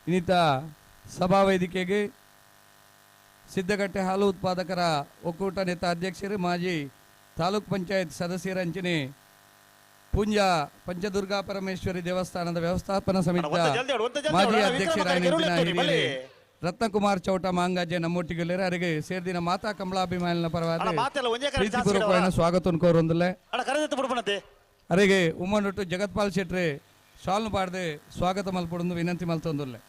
ಇನ್ನಿತ ಸಭಾ ವೇದಿಕೆಗೆ ಸಿದ್ದಗಟ್ಟೆ ಹಾಲು ಉತ್ಪಾದಕರ ಒಕ್ಕೂಟ ನೇತ ಅಧ್ಯಕ್ಷರು ಮಾಜಿ ತಾಲೂಕ್ ಪಂಚಾಯತ್ ಸದಸ್ಯರಂಚನೆ ಪುಂಜ ಪಂಚದುರ್ಗಾ ಪರಮೇಶ್ವರಿ ದೇವಸ್ಥಾನದ ವ್ಯವಸ್ಥಾಪನಾ ಸಮಿತಿಯ ಮಾಜಿ ಅಧ್ಯಕ್ಷರಾಗಿ ರತ್ನಕುಮಾರ್ ಚೌಟ ಮಾಂಗಾಜೆ ನಮ್ಮೊಟ್ಟಿಗೆ ಅವರಿಗೆ ಸೇರ್ದಿನ ಮಾತಾ ಕಮಲಾಭಿಮಾನಿನ ಪರವಾದ ಪ್ರೀತಿಪೂರ್ವಕವಾದ ಸ್ವಾಗತ ಕೋರೊಂದಿಲ್ಲ ಅವರಿಗೆ ಉಮ್ಮನೊಟ್ಟು ಜಗತ್ಪಾಲ್ ಶೆಟ್ರಿ ಶಾಲ್ನು ಪಾಡದೆ ಸ್ವಾಗತ ಮಲ್ಪಡೊಂದು ವಿನಂತಿ ಮಲ್ತೊಂದುಲ್ಲೆ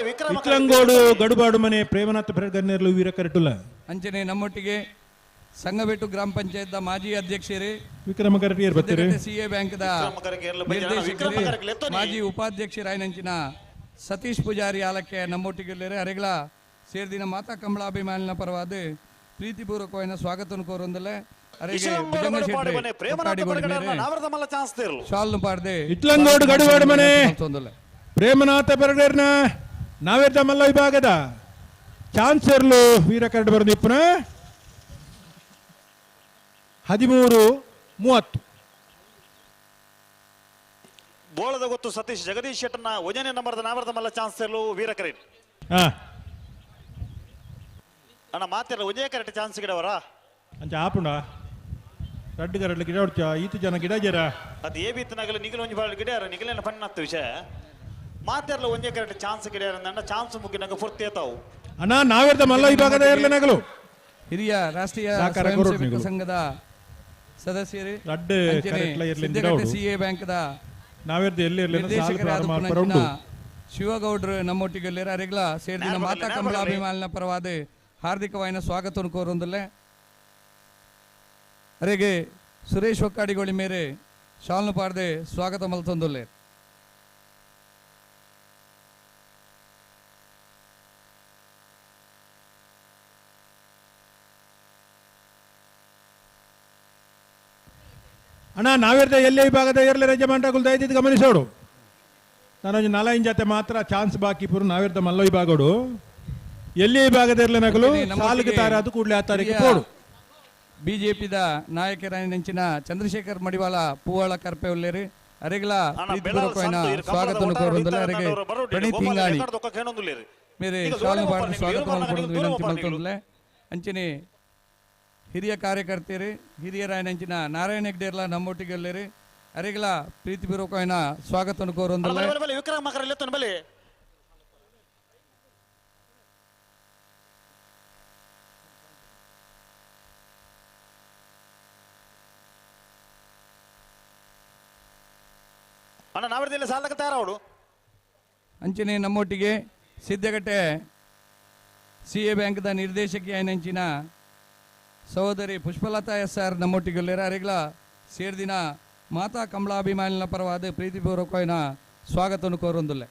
ವಿಕ್ರಂಗೋಡು ಗಡುಬಾಡು ಮನೆ ಪ್ರೇಮನಾಥ ಪರಗನ್ನೇರ್ಲು ವೀರ ಕರೆಟುಲ್ಲ ಅಂಚನೆ ನಮ್ಮೊಟ್ಟಿಗೆ ಸಂಗಬೆಟ್ಟು ಗ್ರಾಮ ಪಂಚಾಯತ್ ಮಾಜಿ ಅಧ್ಯಕ್ಷರೇ, ವಿಕ್ರಮ ಕರಟಿಯರ್ ಬರ್ತಾರೆ. ಸಿಎ ಬ್ಯಾಂಕ್ದ ಮಾಜಿ ಉಪಾಧ್ಯಕ್ಷರಾಯನಂಚಿನ ಸತೀಶ್ ಪೂಜಾರಿ ಆಲಕ್ಕೆ ನಮ್ಮೊಟ್ಟಿಗೆಲ್ಲರೆ ಅರೆಗಳ ಸೇರ್ದಿನ ಮಾತಾ ಕಮಲಾಭಿಮಾನಿನ ಪರವಾದ ಪ್ರೀತಿಪೂರ್ವಕವಾದ ಸ್ವಾಗತ ಕೋರೊಂದಲೆ ಅರೆಗೆ ಭುಜಂಗ ಶೆಟ್ಟಿ ಶಾಲ್ನು ಪಾಡ್ದೆ ಇಟ್ಲಂಗೋಡು ಗಡುವಾಡು ಮನೆ ಪ್ರೇಮನಾಥ ಬೆರಡೇರ್ನ ನಾವೇರ್ದ ಮಲ್ಲ ವಿಭಾಗದ ಚಾನ್ಸರ್ಲು ವೀರ ಕರಡು ಬರೆದಿಪ್ಪನ 13:30 ಬೋಳದ ಗೊತ್ತು ಸತೀಶ್ ಜಗದೀಶ್ ಶೆಟ್ಟರ್ನ ಒಜನೆ ನಂಬರ್ದ ನಾವರ್ದ ಮಲ್ಲ ಚಾನ್ಸರ್ಲು ವೀರ ಕರೆಕ್ಟ್ ಅಣ್ಣ ಮಾತೆಲ್ಲ ಒಜೆ ಕರೆಕ್ಟ್ ಚಾನ್ಸ್ ಗಿಡವರ ಅಂಚ ಆಪುಂಡ ರಡ್ಡು ಕರಡ್ಲು ಗಿಡ ಹೊಡ್ಚ ಈತು ಜನ ಗಿಡ ಜರ ಅದು ಏ ಬೀತನಾಗಲ್ಲ ನಿಗಲು ಒಂಜಿ ಬಾಳ ಗಿಡ ನಿಗಲೇನ ಪಣ್ಣತ್ತು ವಿಷಯ ಮಾತೆಲ್ಲ ಒಂಜೆ ಕರೆಕ್ಟ್ ಚಾನ್ಸ್ ಗಿಡ ಅಂದ ಚಾನ್ಸ್ ಮುಗಿನಾಗ ಫುರ್ತಿ ಏತಾವು ಅಣ್ಣ ನಾವೇರ್ದ ಮಲ್ಲ ವಿಭಾಗದ ಇರ್ಲೇನಾಗಲು ಹಿರಿಯ ರಾಷ್ಟ್ರೀಯ ಸ್ವಯಂಸೇವಕ ಸಂಘದ ಸದಸ್ಯರು ಸಿಎ ಬ್ಯಾಂಕ್ದ ನಿರ್ದೇಶಕರಾದ ಶಿವಗೌಡ್ರು ನಮ್ಮೊಟ್ಟಿಗೆ ಅರೆಗ್ಲ ಸೇರಿದ ಮಾತಾ ಕಮಲಾಭಿಮಾನಿನ ಪರವಾದ ಹಾರ್ದಿಕವಾದ ಸ್ವಾಗತ ಕೋರೊಂದಲ್ಲೇ ಅರೆಗೆ ಸುರೇಶ್ ಒಕ್ಕಾಡಿಗೋಳಿ ಮೇರೆ ಶಾಲ್ನು ಪಾಡ್ದೆ ಸ್ವಾಗತ ಮಲ್ತೊಂದೊಲ್ಲೆ ಅಣ್ಣ ನಾವೇರ್ದ ಎಲ್ಲೇ ವಿಭಾಗದ ಏರ್ಲೆ ರಜಮಾಂಟಗಳು ದಯದಿದ್ದು ಗಮನಿಸೋಡು ನಾನೊಂದು 4 ಜೊತೆ ಮಾತ್ರ ಚಾನ್ಸ್ ಬಾಕಿ ಪೂರ ನಾವೇರ್ದ ಮಲ್ಲ ವಿಭಾಗಡು ಎಲ್ಲಿ ವಿಭಾಗದ ಇರ್ಲೆ ನಗಲು ಸಾಲಿಗೆ ತಾರೆ ಅದು ಕೂಡಲೇ ಆ ತಾರೀಕು ಕೊಡು ಬಿಜೆಪಿದ ನಾಯಕರಾಯನಂಚಿನ ಚಂದ್ರಶೇಖರ್ ಮಡಿವಾಳ ಪೂವಾಳ ಕರ್ಪೆ ಉಲ್ಲೇರಿ ಅರೆಗಳ ಪ್ರೀತಿಪೂರ್ವಕವಾದ ಸ್ವಾಗತ ಕೋರೊಂದಲ್ಲ ಅರೆಗೆ ಪ್ರಣೀತ್ ಹಿಂಗಾಣಿ ಮೇರೆ ಶಾಲ್ನು ಪಾಡ್ದು ಸ್ವಾಗತ ಮಲ್ಪಡೋದು ವಿನಂತಿ ಮಲ್ತೊಂದಲೆ ಅಂಚನೆ ಹಿರಿಯ ಕಾರ್ಯಕರ್ತರು ಹಿರಿಯರಾಯನಂಚಿನ ನಾರಾಯಣ ಹೆಗ್ಡೇರ್ಲ ನಮ್ಮೊಟ್ಟಿಗೆಲ್ಲರಿ ಅರೆಗಳ ಪ್ರೀತಿಪೂರ್ವಕವಾದ ಸ್ವಾಗತ ಕೋರೊಂದಲ್ಲ ಅಣ್ಣ ನಾವರ್ದಲ್ಲಿ ಸಾಲಕ್ಕೆ ತಯಾರವಡು ಅಂಚನೆ ನಮ್ಮೊಟ್ಟಿಗೆ ಸಿದ್ದಗಟ್ಟೆ ಸಿಎ ಬ್ಯಾಂಕ್ದ ನಿರ್ದೇಶಕಿ ಆಯ್ನಂಚಿನ ಸಹೋದರಿ ಪುಷ್ಪಲತಾ SR ನಮ್ಮೊಟ್ಟಿಗೆಲ್ಲರ ಅರೆಗಳ ಸೇರ್ದಿನ ಮಾತಾ ಕಮಲಾಭಿಮಾನಿನ ಪರವಾದ ಪ್ರೀತಿಪೂರ್ವಕವಾದ ಸ್ವಾಗತ ಕೋರೊಂದಲ್ಲೇ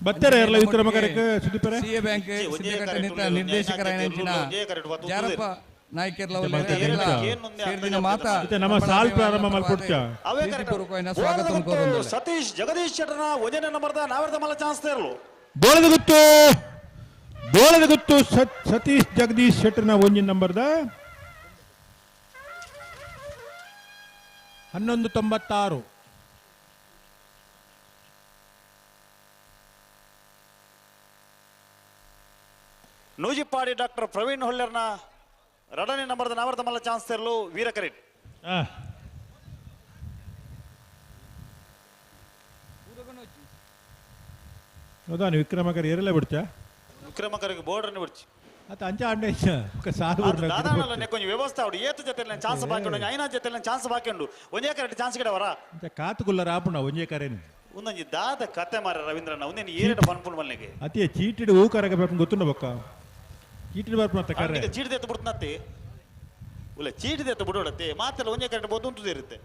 ಬತ್ತಾರೆ ಎಲ್ಲ ವಿಕ್ರಮ ಕರಕ್ಕೆ ಸುದೀಪರೆ ಸಿಎ ಬ್ಯಾಂಕ್ ಸಿದ್ದಗಟ್ಟೆ ನಿರ್ದೇಶಕರಾಯನಂಚಿನ ಜಾರಪ್ಪ ನಾಯಕರ್ಲ ಸೇರ್ದಿನ ಮಾತಾ ನಮ್ಮ ಸಾಲ್ ಪ್ರಾರಂಭ ಮಾಡ್ಕೊಡ್ತ ಪ್ರೀತಿಪೂರ್ವಕವಾದ ಸ್ವಾಗತ ಕೋರೊಂದಲ್ಲೇ ಸತೀಶ್ ಜಗದೀಶ್ ಶೆಟ್ಟರ್ನ ಒಜನೆ ನಂಬರ್ದ ನಾವರ್ದ ಮಲ್ಲ ಚಾನ್ಸ್ ತೇರ್ಲು ಬೋಳದ ಗುತ್ತು ಸತೀಶ್ ಜಗದೀಶ್ ಶೆಟ್ಟರ್ನ ಒಂಜಿನ ನಂಬರ್ದ 11:96 ನೂಜಿಪ್ಪಾಡಿ ಡಾಕ್ಟರ್ ಪ್ರವೀಣ್ ಹೊಳ್ಳೆರ್ನ ರಡನೆ ನಂಬರ್ದ ನಾವರ್ದ ಮಲ್ಲ ಚಾನ್ಸ್ ತೇರ್ಲು ವೀರ ಕರೆಕ್ಟ್ ಹೌದಾ ವಿಕ್ರಮಕರ್ ಏರೆಲ್ಲ ಬಿಡ್ತಾ ವಿಕ್ರಮಕರಿಗೆ ಬೋರ್ಡರ್ನ ಬಿಡ್ಚಿ ಅದು ಅಂಚ ಅಂಡೆ ಸಾಲು ದಾದಾನಲ್ಲ ಕೊಂಚ ವ್ಯವಸ್ಥೆ ಅವಡು ಏತು ಜೊತೆ ಚಾನ್ಸ್ ಬಾಕೊಂಡು ಐನಾ ಜೊತೆ ಚಾನ್ಸ್ ಬಾಕೊಂಡು ಒಂದೇ ಕರೆಕ್ಟ್ ಚಾನ್ಸ್ ಗಿಡವರ ಕಾತುಗುಲ್ಲ ರಾಪುಣ ಒಂಜೇ ಕರೇನು ಒಂದೊಂದು ದಾದ ಕತೆ ಮಾರ ರವೀಂದ್ರನ ಒಂದೇನು ಏರೆಡ ಪನ್ಪುಣ ಮಲ್ಲಿಗೆ ಅತಿ ಚೀಟಿಡ್ ಹೂ ಕರಗ ಬರ್ಪು ಗೊತ್ತುಂಡ ಬೊಕ್ಕ ಚೀಟಿಡ್ ಬರ್ಪು ಮತ್ತೆ ಕರೆ ಚೀಟಿ ಎತ್ತು ಬಿಡ್ತನತ್ತೆ ಉಲ್ಲ ಚೀಟಿ ಎತ್ತು ಬಿಡೋಡತ್ತೆ ಮಾತೆಲ್ಲ ಒಂದೇ ಕರೆಕ್ಟ್ ಬೋದು ಉಂಟು ಇರುತ್ತೆ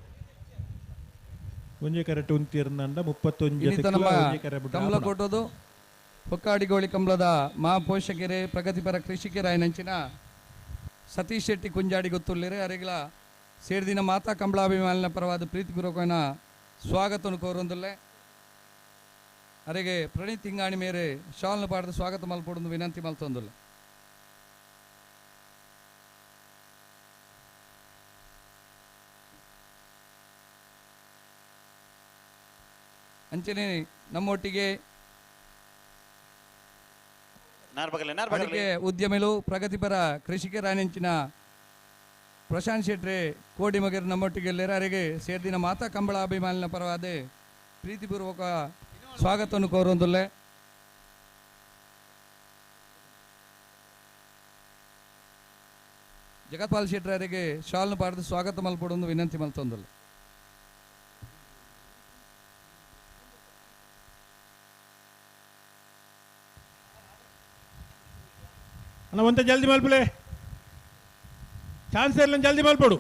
ಒಂಜೇ ಕರೆಕ್ಟ್ ಉಂತಿರ್ನಂಡ 31 ಕಮಲ ಕೊಟ್ಟೋದು ಹೊಕ್ಕಾಡಿಗೋಳಿ ಕಂಬಳದ ಮಹಾಪೋಷಕರೇ ಪ್ರಗತಿಪರ ಕೃಷಿಕರಾಯನಂಚಿನ ಸತೀಶ್ ಶೆಟ್ಟಿ ಕುಂಜಾಡಿ ಗೊತ್ತುಳ್ಳೇರೆ ಅರೆಗಳ ಸೇರ್ದಿನ ಮಾತಾ ಕಂಬಳಾಭಿಮಾನಿನ ಪರವಾದ ಪ್ರೀತಿಪೂರ್ವಕವಾದ ಸ್ವಾಗತ ಕೋರೊಂದಲ್ಲೇ ಅರೆಗೆ ಪ್ರಣೀತ್ ಹಿಂಗಾಣಿ ಮೇರೆ ಶಾಲ್ನ ಪಾಡ್ದು ಸ್ವಾಗತ ಮಲ್ಪೊಂದು ವಿನಂತಿ ಮಲ್ತೊಂದಲ್ಲ ಅಂಚನೆ ನಮ್ಮೊಟ್ಟಿಗೆ ಅಡಿಕೆ ಉದ್ಯಮಿಗಳು ಪ್ರಗತಿಪರ ಕೃಷಿಕರಾಯನಂಚಿನ ಪ್ರಶಾಂತ್ ಶೆಟ್ರೆ ಕೋಡಿಮಗರ್ ನಮ್ಮೊಟ್ಟಿಗೆಲ್ಲರ ಅರೆಗೆ ಸೇರ್ದಿನ ಮಾತಾ ಕಂಬಳ ಅಭಿಮಾನಿನ ಪರವಾದ ಪ್ರೀತಿಪೂರ್ವಕ ಸ್ವಾಗತವನ್ನು ಕೋರೊಂದಲ್ಲೇ ಜಗತ್ಪಾಲ್ ಶೆಟ್ಟರಿಗೆ ಶಾಲ್ನ ಪಾಡ್ದು ಸ್ವಾಗತ ಮಲ್ಪಡೊಂದು ವಿನಂತಿ ಮಲ್ತೊಂದಲ್ಲ. ಅಣ್ಣ ಒಂತ ಜಲ್ದಿ ಮಲ್ಪಲೆ ಚಾನ್ಸ್ ಇರಲ್ಲ ಜಲ್ದಿ ಮಲ್ಪಡು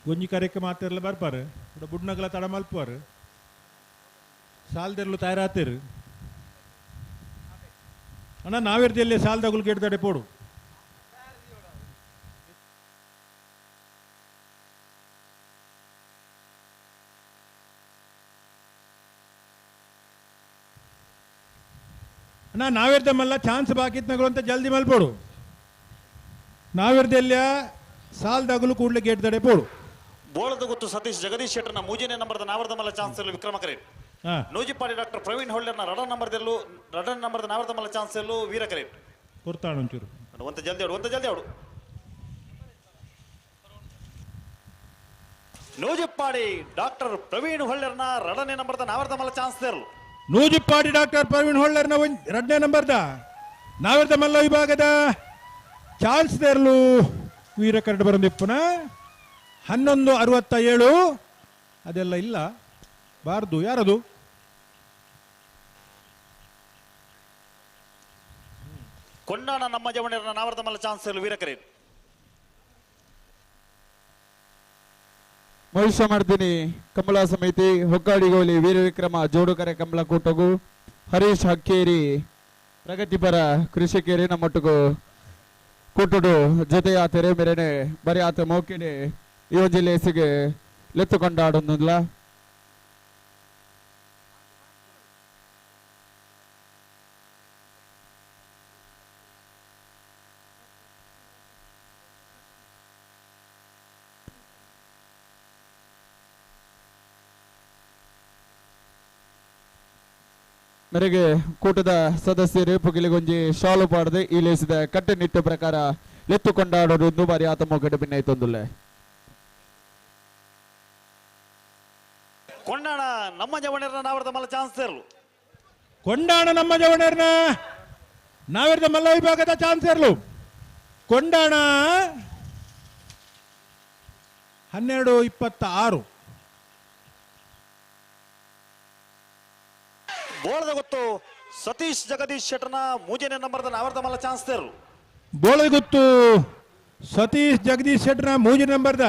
ಗೊಂಜಿ ಕಾರ್ಯಕ್ಕೆ ಮಾತಿರಲ್ಲ ಬರ್ಪಾರು ಬುಡ್ನಗಲ ತಡ ಮಲ್ಪಾರು ಸಾಲ್ದಿರ್ಲು ತಯಾರಾತಿರು ಅಣ್ಣ ನಾವಿರ್ದಲ್ಲಿ ಸಾಲ್ದಾಗುಲ್ ಗೆಡ್ದಡೆ ಪೋಡು ಅಣ್ಣ ನಾವಿರ್ದಮ್ಮಲ್ಲ ಚಾನ್ಸ್ ಬಾಕಿತ್ನಗಳು ಅಂತ ಜಲ್ದಿ ಮಲ್ಪೋಡು ನಾವಿರ್ದೆಲ್ಲ ಸಾಲ್ದಾಗಲು ಕೂಡಲೇ ಗೇಟ್ ದಡೆ ಪೋಡು ಬೋಳದ ಗೊತ್ತು ಸತೀಶ್ ಜಗದೀಶ್ ಶೆಟ್ಟರ್ನ ಮೂಜನೆ ನಂಬರ್ದ ನಾವರ್ದ ಮಲ್ಲ ಚಾನ್ಸ್ ವಿಕ್ರಮ ಕರೇಟ್ ನೂಜಿಪಾಡಿ ಡಾಕ್ಟರ್ ಪ್ರವೀಣ್ ಹೊಳ್ಳೆರ್ನ ರಡನ್ ನಂಬರ್ದ ನಾವರ್ದ ಮಲ್ಲ ಚಾನ್ಸ್ ವೀರ ಕರೇಟ್ ಕೊಡ್ತಾಣ ಒಂಚೂರು ಒಂತ ಜಲ್ದಿ ಅವಡು ನೂಜಿಪ್ಪಾಡಿ ಡಾಕ್ಟರ್ ಪ್ರವೀಣ್ ಹೊಳ್ಳೆರ್ನ ರಡನೆ ನಂಬರ್ದ ನಾವರ್ದ ಮಲ್ಲ ಚಾನ್ಸ್ ತೆರಲು ನೂಜಿಪ್ಪಾಡಿ ಡಾಕ್ಟರ್ ಪ್ರವೀಣ್ ಹೊಳ್ಳೆರ್ನ ಎರಡನೇ ನಂಬರ್ದ ನಾವರ್ದ ಮಲ್ಲ ವಿಭಾಗದ ಚಾನ್ಸ್ ತೆರಲು ವೀರ ಕರಡು ಬರಂದಿಪ್ಪನ 11:67 ಅದೆಲ್ಲ ಇಲ್ಲ ಬಾರ್ದು ಯಾರದು ಕೊಂಡಾಣ ನಮ್ಮ ಜವಣರ್ನ ನಾವರ್ದ ಮಲ್ಲ ಚಾನ್ಸ್ ತೆರಲು ವೀರ ಕರೇಟ್ ಮಹಿಷಮರ್ದಿನಿ ಕಮಲಾ ಸಮಿತಿ ಹೊಕ್ಕಾಡಿಗೋಲಿ ವೀರ ವಿಕ್ರಮ ಜೋಡುಕರೆ ಕಮಲ ಕೂಟಗು ಹರೀಶ್ ಹಕ್ಕೇರಿ ಪ್ರಗತಿಪರ ಕೃಷಿಕೇರಿ ನಮ್ಮೊಟ್ಟಿಗೂ ಕೂಟುಡು ಜೊತೆಯ ತೆರೆ ಮೇರೆನೆ ಬರೀ ಆತ ಮೋಕಿಡೆ ಯುವ ಜಿಲ್ಲೆಸಿಗೆ ಲೆತ್ತುಕೊಂಡಾಡೊಂದಿಲ್ಲ ಮೇರೆಗೆ ಕೂಟದ ಸದಸ್ಯರು ಪುಗಿಲಿಗೊಂಜಿ ಶಾಲು ಪಾಡದೆ ಈ ಲೇಸಿದ ಕಟ್ಟುನಿಟ್ಟು ಪ್ರಕಾರ ಲೆತ್ತುಕೊಂಡಾಡೋದು ಬಾರಿ ಆತ ಮೊಗಡೆ ಭಿನ್ನೈತೊಂದುಲ್ಲೆ ಕೊಂಡಾಣ ನಮ್ಮ ಜವಣರ್ನ ನಾವರ್ದ ಮಲ್ಲ ಚಾನ್ಸ್ ತೆರಲು ಕೊಂಡಾಣ ನಮ್ಮ ಜವಣರ್ನ ನಾವಿರ್ದ ಮಲ್ಲ ವಿಭಾಗದ ಚಾನ್ಸ್ ಇರಲು ಕೊಂಡಾಣ 12:26 ಬೋಳದ ಗೊತ್ತು ಸತೀಶ್ ಜಗದೀಶ್ ಶೆಟ್ಟರ್ನ ಮೂಜನೆ ನಂಬರ್ದ ನಾವರ್ದ ಮಲ್ಲ ಚಾನ್ಸ್ ತೆರಲು ಬೋಳದ ಗೊತ್ತು ಸತೀಶ್ ಜಗದೀಶ್ ಶೆಟ್ಟರ್ನ ಮೂಜನೆ ನಂಬರ್ದ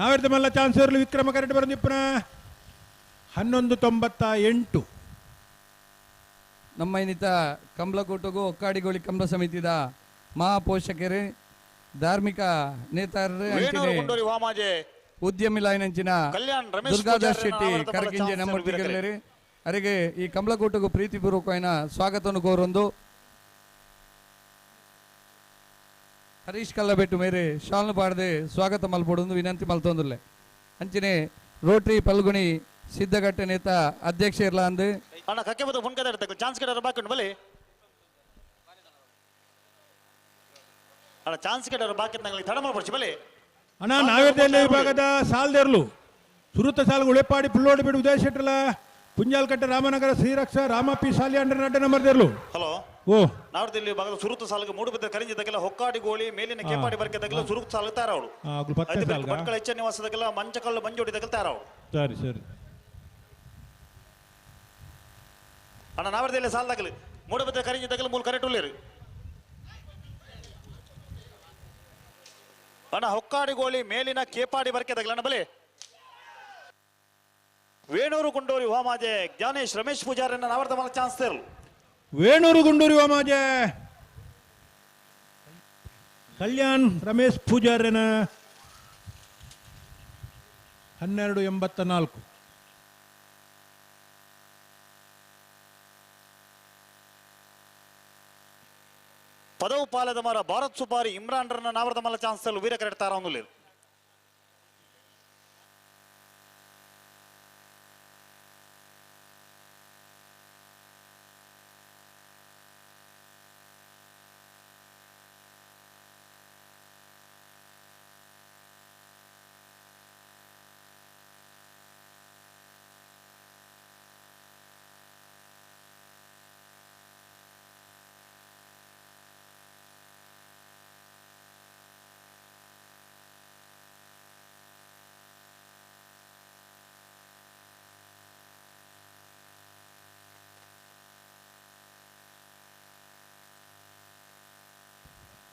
ನಾವಿರ್ದ ಮಲ್ಲ ಚಾನ್ಸ್ ಇರಲು ವಿಕ್ರಮ ಕರೆಕ್ಟ್ ಬರಂದಿಪ್ಪನ 11:98 ನಮ್ಮ ಇನ್ನಿತ ಕಮಲಕೋಟಗೂ ಒಕ್ಕಾಡಿಗೋಳಿ ಕಮಲ ಸಮಿತಿದ ಮಹಾಪೋಷಕರೇ ಧಾರ್ಮಿಕ ನೇತಾರರೇ ವಾಮಾಜೆ ಉದ್ಯಮಿ ಲಾಯನಂಚಿನ ದುರ್ಗಾದಾಸ್ ಶೆಟ್ಟಿ ಕರಗಿಂಜೆ ನಮ್ಮೊಟ್ಟಿಗೆ ಅವರಿಗೆ ಈ ಕಮಲಕೋಟಗೂ ಪ್ರೀತಿಪೂರ್ವಕమైన ಸ್ವಾಗತವನ್ನು ಕೋರೊಂದು ಹರೀಶ್ ಕಲ್ಲಬೆಟ್ಟು ಮೇರೆ ಶಾಲ್ನ ಪಾಡದೆ ಸ್ವಾಗತ ಮಲ್ಪಡೊಂದು ವಿನಂತಿ ಮಲ್ತೊಂದುಲ್ಲೆ ಅಂಚನೆ ರೋಟರಿ ಪಲ್ಗುಣಿ ಸಿದ್ದಗಟ್ಟೆ ನೇತ ಅಧ್ಯಕ್ಷ ಇರ್ಲ ಅಂದು ಅಣ್ಣ ಕಕ್ಕೆ ಬದು ಫೋನ್ ಕದ ಚಾನ್ಸ್ ಕೆಡರ ಬಾಕಿ ಬಲೆ ಅಣ್ಣ ಚಾನ್ಸ್ ಕೆಡರ ಬಾಕಿ ನಂಗೆ ತಡ ಮಾಡ್ಬಿಡ್ಸಿ ಬಲೆ ಅಣ್ಣ ನಾವಿರ್ದಲ್ಲಿ ವಿಭಾಗದ ಸಾಲ್ದೇರ್ಲು ಸುರುತ ಸಾಲು ಉಳೆಪಾಡಿ ಪುಲ್ಲೋಡಿ ಬಿಡು ಉದಯ ಶೆಟ್ರಲ ಪುಂಜಾಲ್ಕಟ್ಟೆ ರಾಮನಗರ ಶ್ರೀರಕ್ಷ ರಾಮಪ್ಪಿ ಸಾಲಿ ಅಂಡರ್ ಅಡ್ಡ ನಂಬರ್ ದೇರ್ಲು ಹಲೋ ಓ ನಾವರ್ದಲ್ಲಿ ಭಾಗದ ಸುರುತ ಸಾಲಿಗೆ ಮೂಡುಬಿದ್ದ ಕರಿಂಜದಕ್ಕೆಲ್ಲ ಹೊಕ್ಕಾಡಿ ಗೋಳಿ ಮೇಲಿನ ಕೇಪಾಡಿ ಬರ್ಕೆದಕ್ಕೆಲ್ಲ ಸುರುತ ಸಾಲು ತಾರಾವಳು ಭಟ್ಕಳ ಹೆಚ್ಚ ನಿವಾಸದಕ್ಕೆಲ್ಲ ಮಂಚಕಲ್ಲು ಮಂಜೋಡಿದಕ್ಕೆಲ್ಲ ತಾರಾವಳು ಸರಿ ಸರಿ ಅಣ್ಣ ನಾವರ್ದಲ್ಲಿ ಸಾಲದಾಗಲಿ ಮೂಡುಬಿದ್ದ ಕರಿಂಜದಕ್ಕೆಲ್ಲ ಮೂಲ ಕರೆಕ್ಟ್ ಉಳ್ಳೇರು ಅಣ್ಣ ಹೊಕ್ಕಾಡಿ ಗೋಳಿ ಮೇಲಿನ ಕೇಪಾಡಿ ಬರ್ಕೆದಕ್ಕೆಲ್ಲ ಬಲೆ ವೇಣೂರು ಗುಂಡೂರಿ ವಾಮಾಜೆ ಜ್ಞಾನೇಶ್ ರಮೇಶ್ ಪೂಜಾರನ್ನ ನಾವರ್ದ ಮಲ್ಲ ಚಾನ್ಸ್ ತೆರಲು ವೇಣೂರು ಗುಂಡೂರಿ ವಾಮಾಜೆ ಕಲ್ಯಾಣ್ ರಮೇಶ್ ಪೂಜಾರ್ಯನ 12:84 ಪದವು ಪಾಲದ ಮರ ಭಾರತ್ ಸುಪಾರಿ ಇಮ್ರಾನ್ರನ್ನ ನಾವರ್ದ ಮಲ್ಲ ಚಾನ್ಸ್ ತೆರಲು ವೀರ ಕರೆಕ್ಟ್ ತಾರ ಒಂದು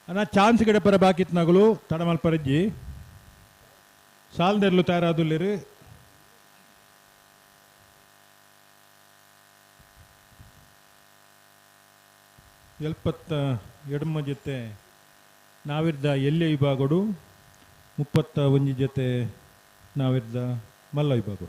ಅನ್ನ ಚಾನ್ಸ್ ಗಿಡ ಪರ ಬಾಕಿತ್ ನಗಲು ತಡಮಲ್ ಪರಜ್ಜಿ ಸಾಲ್ದೆರ್ಲು ತಯಾರಾದುಲ್ಲಿರು ಎಲ್ಪತ್ತ ಎಡಮ ಜೊತೆ ನಾವಿರ್ದ ಎಲ್ಯ ವಿಭಾಗಡು 31 ಜೊತೆ ನಾವಿರ್ದ ಮಲ್ಲ ವಿಭಾಗಡು.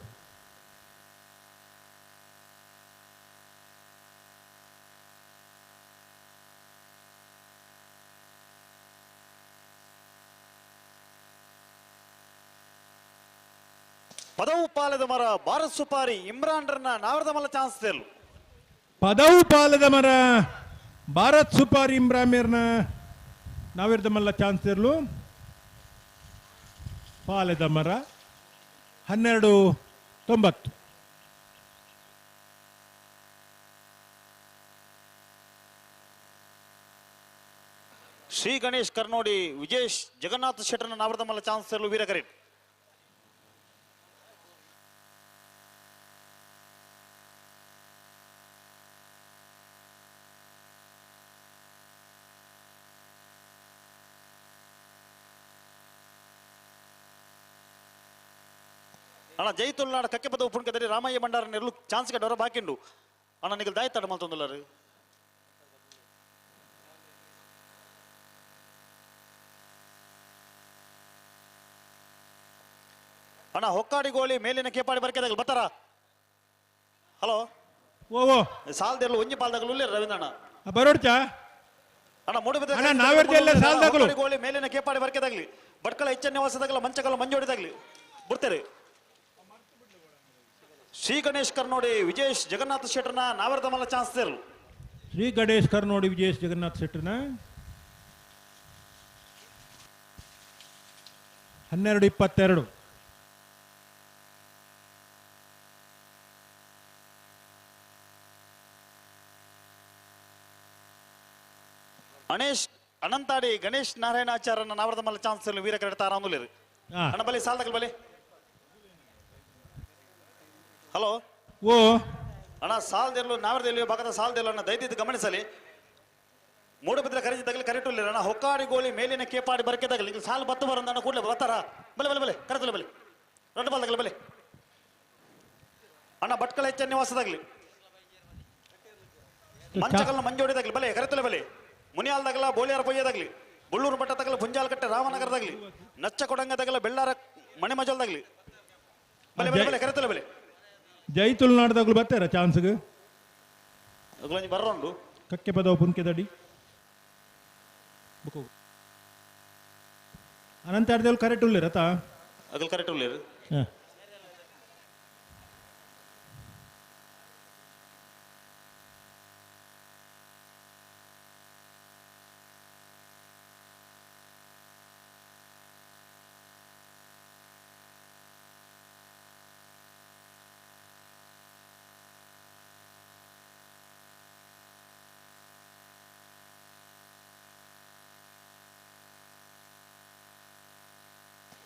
ಪದವು ಪಾಲದ ಮರ ಭಾರತ್ ಸುಪಾರಿ ಇಮ್ರಾನ್ರನ್ನ ನಾವರದ ಮಲ್ಲ ಚಾನ್ಸ್ ತೇಲು ಪದವು ಪಾಲದ ಮರ ಭಾರತ್ ಸುಪಾರಿ ಇಮ್ರಾಮೇರ್ನ ನಾವಿರ್ದ ಮಲ್ಲ ಚಾನ್ಸ್ ತೇರ್ಲು ಪಾಲದ ಮರ 1290. ಶ್ರೀ ಗಣೇಶ್ ಕರ್ನೋಡಿ ವಿಜೇಶ್ ಜಗನ್ನಾಥ್ ಶೆಟ್ಟರ್ನ ನಾವರದ ಮಲ್ಲ ಚಾನ್ಸ್ ತೇರ್ಲು ವೀರಕರೇಟ್. ಅಣ್ಣ ಜೈತುಲ್ನಾಡ ಕಕ್ಕೆ ಪದ ಉಪುಣ್ಕದಲ್ಲಿ ರಾಮಯ್ಯ ಭಂಡಾರ ನೆರಳು ಚಾನ್ಸ್ ಗೆ ಡೊರ ಬಾಕಿಂಡು ಅಣ್ಣ ನಿಗಲ್ ದಾಯ್ ತಡ ಮಲ್ತೊಂದುಲ್ಲರು ಅಣ್ಣ ಹೊಕ್ಕಾಡಿ ಗೋಳಿ ಮೇಲಿನ ಕೇಪಾಡಿ ಬರ್ಕೆದಾಗಲ್ ಬತ್ತಾರ. ಹಲೋ ಓ ಸಾಲ್ದೆರ್ಲು ಒಂಜಿ ಪಾಲ್ದಾಗಲು ಉಳ್ಳೇರು ರವೀಂದ್ರಣ್ಣ ಬರೋಡ್ಚಾ ಅಣ್ಣ ಮೂಡಬಿದ ಗೋಳಿ ಮೇಲಿನ ಕೇಪಾಡಿ ಬರ್ಕೆದಾಗ್ಲಿ ಬಟ್ಕಳ ಹೆಚ್ಚ ನಿವಾಸದಾಗಲ ಮಂಚಕಲ ಮಂಜೋಡಿದಾಗ್ಲಿ ಬಿಡ್ತೇನೆ. ಶ್ರೀ ಗಣೇಶ್ ಕರ್ನೋಡಿ ವಿಜೇಶ್ ಜಗನ್ನಾಥ್ ಶೆಟ್ಟರ್ನ ನಾವರದ ಮಲ್ಲ ಚಾನ್ಸ್ ತೇರ್ಲು. ಶ್ರೀ ಗಣೇಶ್ ಕರ್ನೋಡಿ ವಿಜೇಶ್ ಜಗನ್ನಾಥ್ ಶೆಟ್ಟರ್ನ 1222. ಅನೇಶ್ ಅನಂತಾಡಿ ಗಣೇಶ್ ನಾರಾಯಣಾಚಾರ್ಯನ ನಾವರದ ಮಲ್ಲ ಚಾನ್ಸ್ ತೇರ್ಲು ವೀರ ಕರೆಡ್ತಾ ಆರಾಮುಲೇರು ಅಣ್ಣ ಬಲಿ ಸಾಲ್ದಾಗಲ್ ಬಲಿ. ಹಲೋ ಓ ಅಣ್ಣ ಸಾಲ್ದೆರ್ಲು ನಾವರದಲ್ಲಿ ಭಾಗದ ಸಾಲ್ದೆರ್ಲು ಅಣ್ಣ ದಯವಿಟ್ಟು ಗಮನಿಸಲಿ. ಮೂಡಬಿದ್ರೆ ಕರೆಜಿದ್ದಾಗಲಿ ಕರೆಕ್ಟ್ ಇಲ್ಲ ಅಣ್ಣ ಹೊಕ್ಕಾಡಿ ಗೋಳಿ ಮೇಲಿನ ಕೇಪಾಡಿ ಬರ್ಕೆದಾಗಲಿ ಈಗ ಸಾಲು ಬತ್ತು ಬರೋದು ಅಣ್ಣ ಕೂಡಲೇ ಬರ್ತಾರ ಬಲೆ ಬಲೆ ಬಲೆ ಕರೆತಲ್ಲ ಬಲೆ ರೊಡ್ಡ ಬಾಲ್ದಾಗಲಿ ಬಲೆ ಅಣ್ಣ ಭಟ್ಕಳ ಹೆಚ್ಚ ನಿವಾಸದಾಗ್ಲಿ ಮಂಚಕಲ್ನ ಮಂಜೋಡಿದಾಗ್ಲಿ ಬಲೆ ಕರೆತಲ್ಲ ಬಲೆ ಮುನಿಯಾಲ್ದಾಗಲ ಬೋಳಿಯಾರ ಪೊಯ್ಯದಾಗ್ಲಿ ಬುಳ್ಳೂರು ಮಠ ತಗಲ ಪುಂಜಾಲ್ಕಟ್ಟೆ ರಾಮನಗರದಾಗ್ಲಿ ನಚ್ಚ ಕೊಡಂಗದಾಗಲ ಬೆಳ್ಳಾರ ಮಣಿ ಮಜಲ್ದಾಗ್ಲಿ ಬಲೆ ಬಲೆ ಬಲೆ ಕರೆತಲ್ಲ ಬಲೆ ಜೈತುಲ್ನಾಡ್ದಾಗ್ಲು ಬರ್ತಾರ ಚಾನ್ಸ್ಗೆ ಬರೋಂಡು ಕಕ್ಕೆ ಪದವು ಪುನ್ಕೆದಡಿ ಅನಂತಾಡ್ದೇವ್ಲು ಕರೆಕ್ಟ್ ಉಳ್ಳಿರತಾ ಅಗಲ್ ಕರೆಕ್ಟ್ ಉಳ್ಳೇರು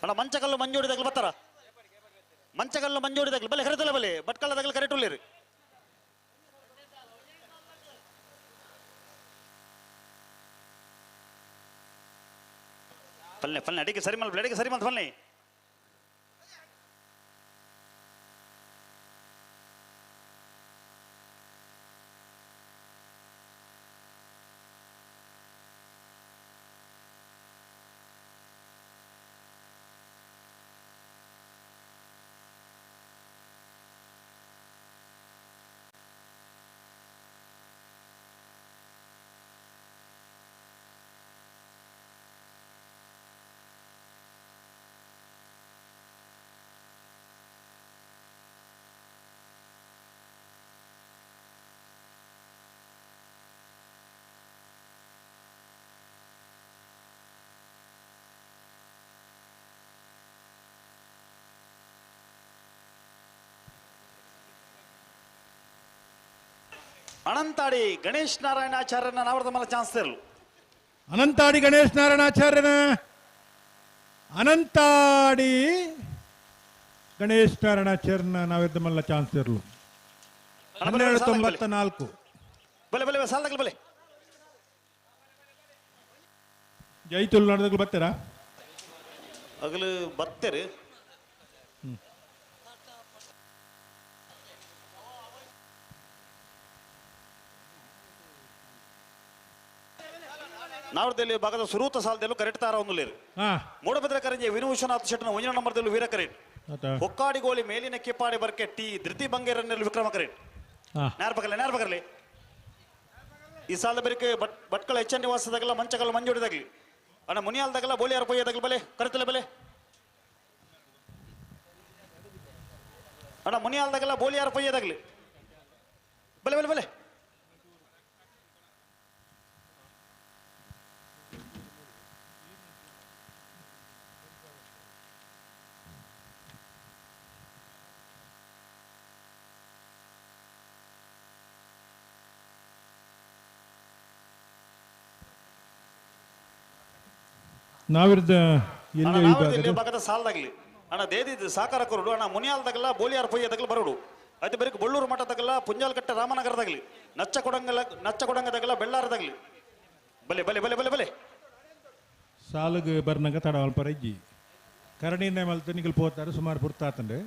ಅಣ್ಣ ಮಂಚಕಲ್ಲು ಮಂಜೋಡಿದಾಗಲಿ ಬರ್ತಾರ ಮಂಚಕಲ್ಲು ಮಂಜೋಡಿದಾಗಲಿ ಬಲೆ ಕರೆತಲ್ಲ ಬಲೆ ಬಟ್ಕಲ್ಲದಾಗಲಿ ಕರೆಕ್ಟ್ ಉಳ್ಳೇರು ಪಲ್ಲೆ ಪಲ್ಲೆ ಅಡಿಗೆ ಸರಿ ಮಲ್ ಅಡಿಗೆ ಸರಿ ಮಲ್ ಪಲ್ಲೆ ಅನಂತಾಡಿ ಗಣೇಶ್ ನಾರಾಯಣಾಚಾರ್ಯನ ನಾವರದ ಮಲ್ಲ ಚಾನ್ಸ್ ತೇರ್ಲು ಅನಂತಾಡಿ ಗಣೇಶ್ ನಾರಾಯಣಾಚಾರ್ಯನ ಅನಂತಾಡಿ ಗಣೇಶ್ ನಾರಾಯಣಾಚಾರ್ಯನ ನಾವಿದ್ದ ಮಲ್ಲ ಚಾನ್ಸ್ ಇರಲು 1294. ಬಲೆ ಬಲೆ ಸಾಲ್ದಾಗಲಿ ಬಲೆ ಜೈ ತುಳುನಾಡದಾಗಲು ಬರ್ತಾರಾ ಹಗಲು ಬರ್ತಾರೆ. ನಾವರ್ದಲ್ಲಿ ಭಾಗದ ಸುರೂತ ಸಾಲದಲ್ಲೂ ಕರೆಕ್ಟ್ ತಾರ ಒಂದು ಲೇರು ಮೂಡಬಿದ್ರೆ ಕರಂಜೆ ವಿನೂಷನಾಥ್ ಶೆಟ್ಟನ 1 ನಂಬರ್ದಲ್ಲೂ ವೀರ ಕರೆಕ್ಟ್ ಹೊಕ್ಕಾಡಿ ಗೋಲಿ ಮೇಲಿನ ಕೆಪ್ಪಾಡಿ ಬರ್ಕೆ ಟಿ ಧೃತಿ ಬಂಗೇರನ್ನಲ್ಲಿ ವಿಕ್ರಮ ಕರೆಕ್ಟ್ ನೇರ್ಪಕರ್ಲಿ ಈ ಸಾಲದ ಬರಿಕೆ ಭಟ್ಕಳ ಎಚ್ ಎನ್ ನಿವಾಸದಾಗಲ್ಲ ಮಂಚಕಲ್ಲ ಮಂಜುಡಿದಾಗ್ಲಿ ಅಣ್ಣ ಮುನಿಯಾಲ್ದಾಗಲ್ಲ ಬೋಳಿಯಾರ ಪೊಯ್ಯದಾಗಲಿ ಬಲೆ ಕರೆತಲೆ ಬಲೆ ಅಣ್ಣ ಮುನಿಯಾಲ್ದಾಗಲ್ಲ ಬೋಳಿಯಾರ ಪೊಯ್ಯದಾಗ್ಲಿ ಬಲೆ ಬಲೆ ಬಲೆ ನಾವಿರ್ದ ಭಾಗದ ಸಾಲದಾಗ್ಲಿ ಅಣ್ಣ ದೇದಿದ್ದು ಸಾಕಾರ ಕೊರಡು ಅಣ್ಣ ಮುನಿಯಾಲ್ದಾಗಲ್ಲ ಬೋಳಿಯಾರ ಪೊಯ್ಯದಾಗಲಿ ಬರೋಡು ಅದೇ ಬರೀ ಬಳ್ಳೂರು ಮಠದಾಗಲ್ಲ ಪುಂಜಾಲಕಟ್ಟೆ ರಾಮನಗರದಾಗ್ಲಿ ನಚ್ಚ ಕೊಡಂಗದಾಗಲ್ಲ ಬೆಳ್ಳಾರದಾಗ್ಲಿ ಬಲೆ ಬಲೆ ಬಲೆ ಬಲೆ ಬಲೆ ಸಾಲುಗೆ ಬರ್ನಾಗ ತಡವಲ್ ಪರಜ್ಜಿ ಕರಣಿನ ಮಲ್ತು ನಿಗಲ್ ಪೋತಾರೆ ಸುಮಾರು ಪುರ್ತಾತಂಡೆ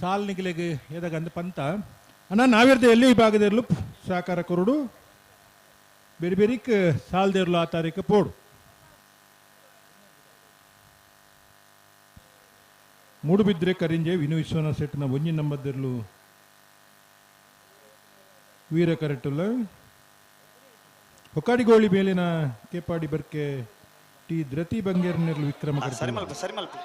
ಸಾಲ್ ನಿಗಲಿಗೆ ಎದಗಂದು ಪಂತ ಅಣ್ಣ ನಾವಿರ್ದ ಎಲ್ಲಿ ವಿಭಾಗದಲ್ಲೂ ಸಾಕಾರ ಕೊರಡು ಬೇರೆ ಬೇರಿಕ್ ಸಾಲ್ದೇರ್ಲು ಆ ತಾರೀಕು ಪೋಡು ಮೂಡುಬಿದ್ರೆ ಕರಿಂಜೆ ವಿನು ವಿಶ್ವನಾಥ್ ಶೆಟ್ಟನ 1 ನಂಬರ್ದಲ್ಲೂ ವೀರ ಕರೆಟ್ಟುಲ್ಲ ಹೊಕ್ಕಾಡಿಗೋಳಿ ಮೇಲಿನ ಕೆಪಾಡಿ ಬರ್ಕೆ ಟಿ ಧೃತಿ ಬಂಗೇರ್ನರ್ಲು ವಿಕ್ರಮ ಕರೆಟ್ಟುಲ್ಲ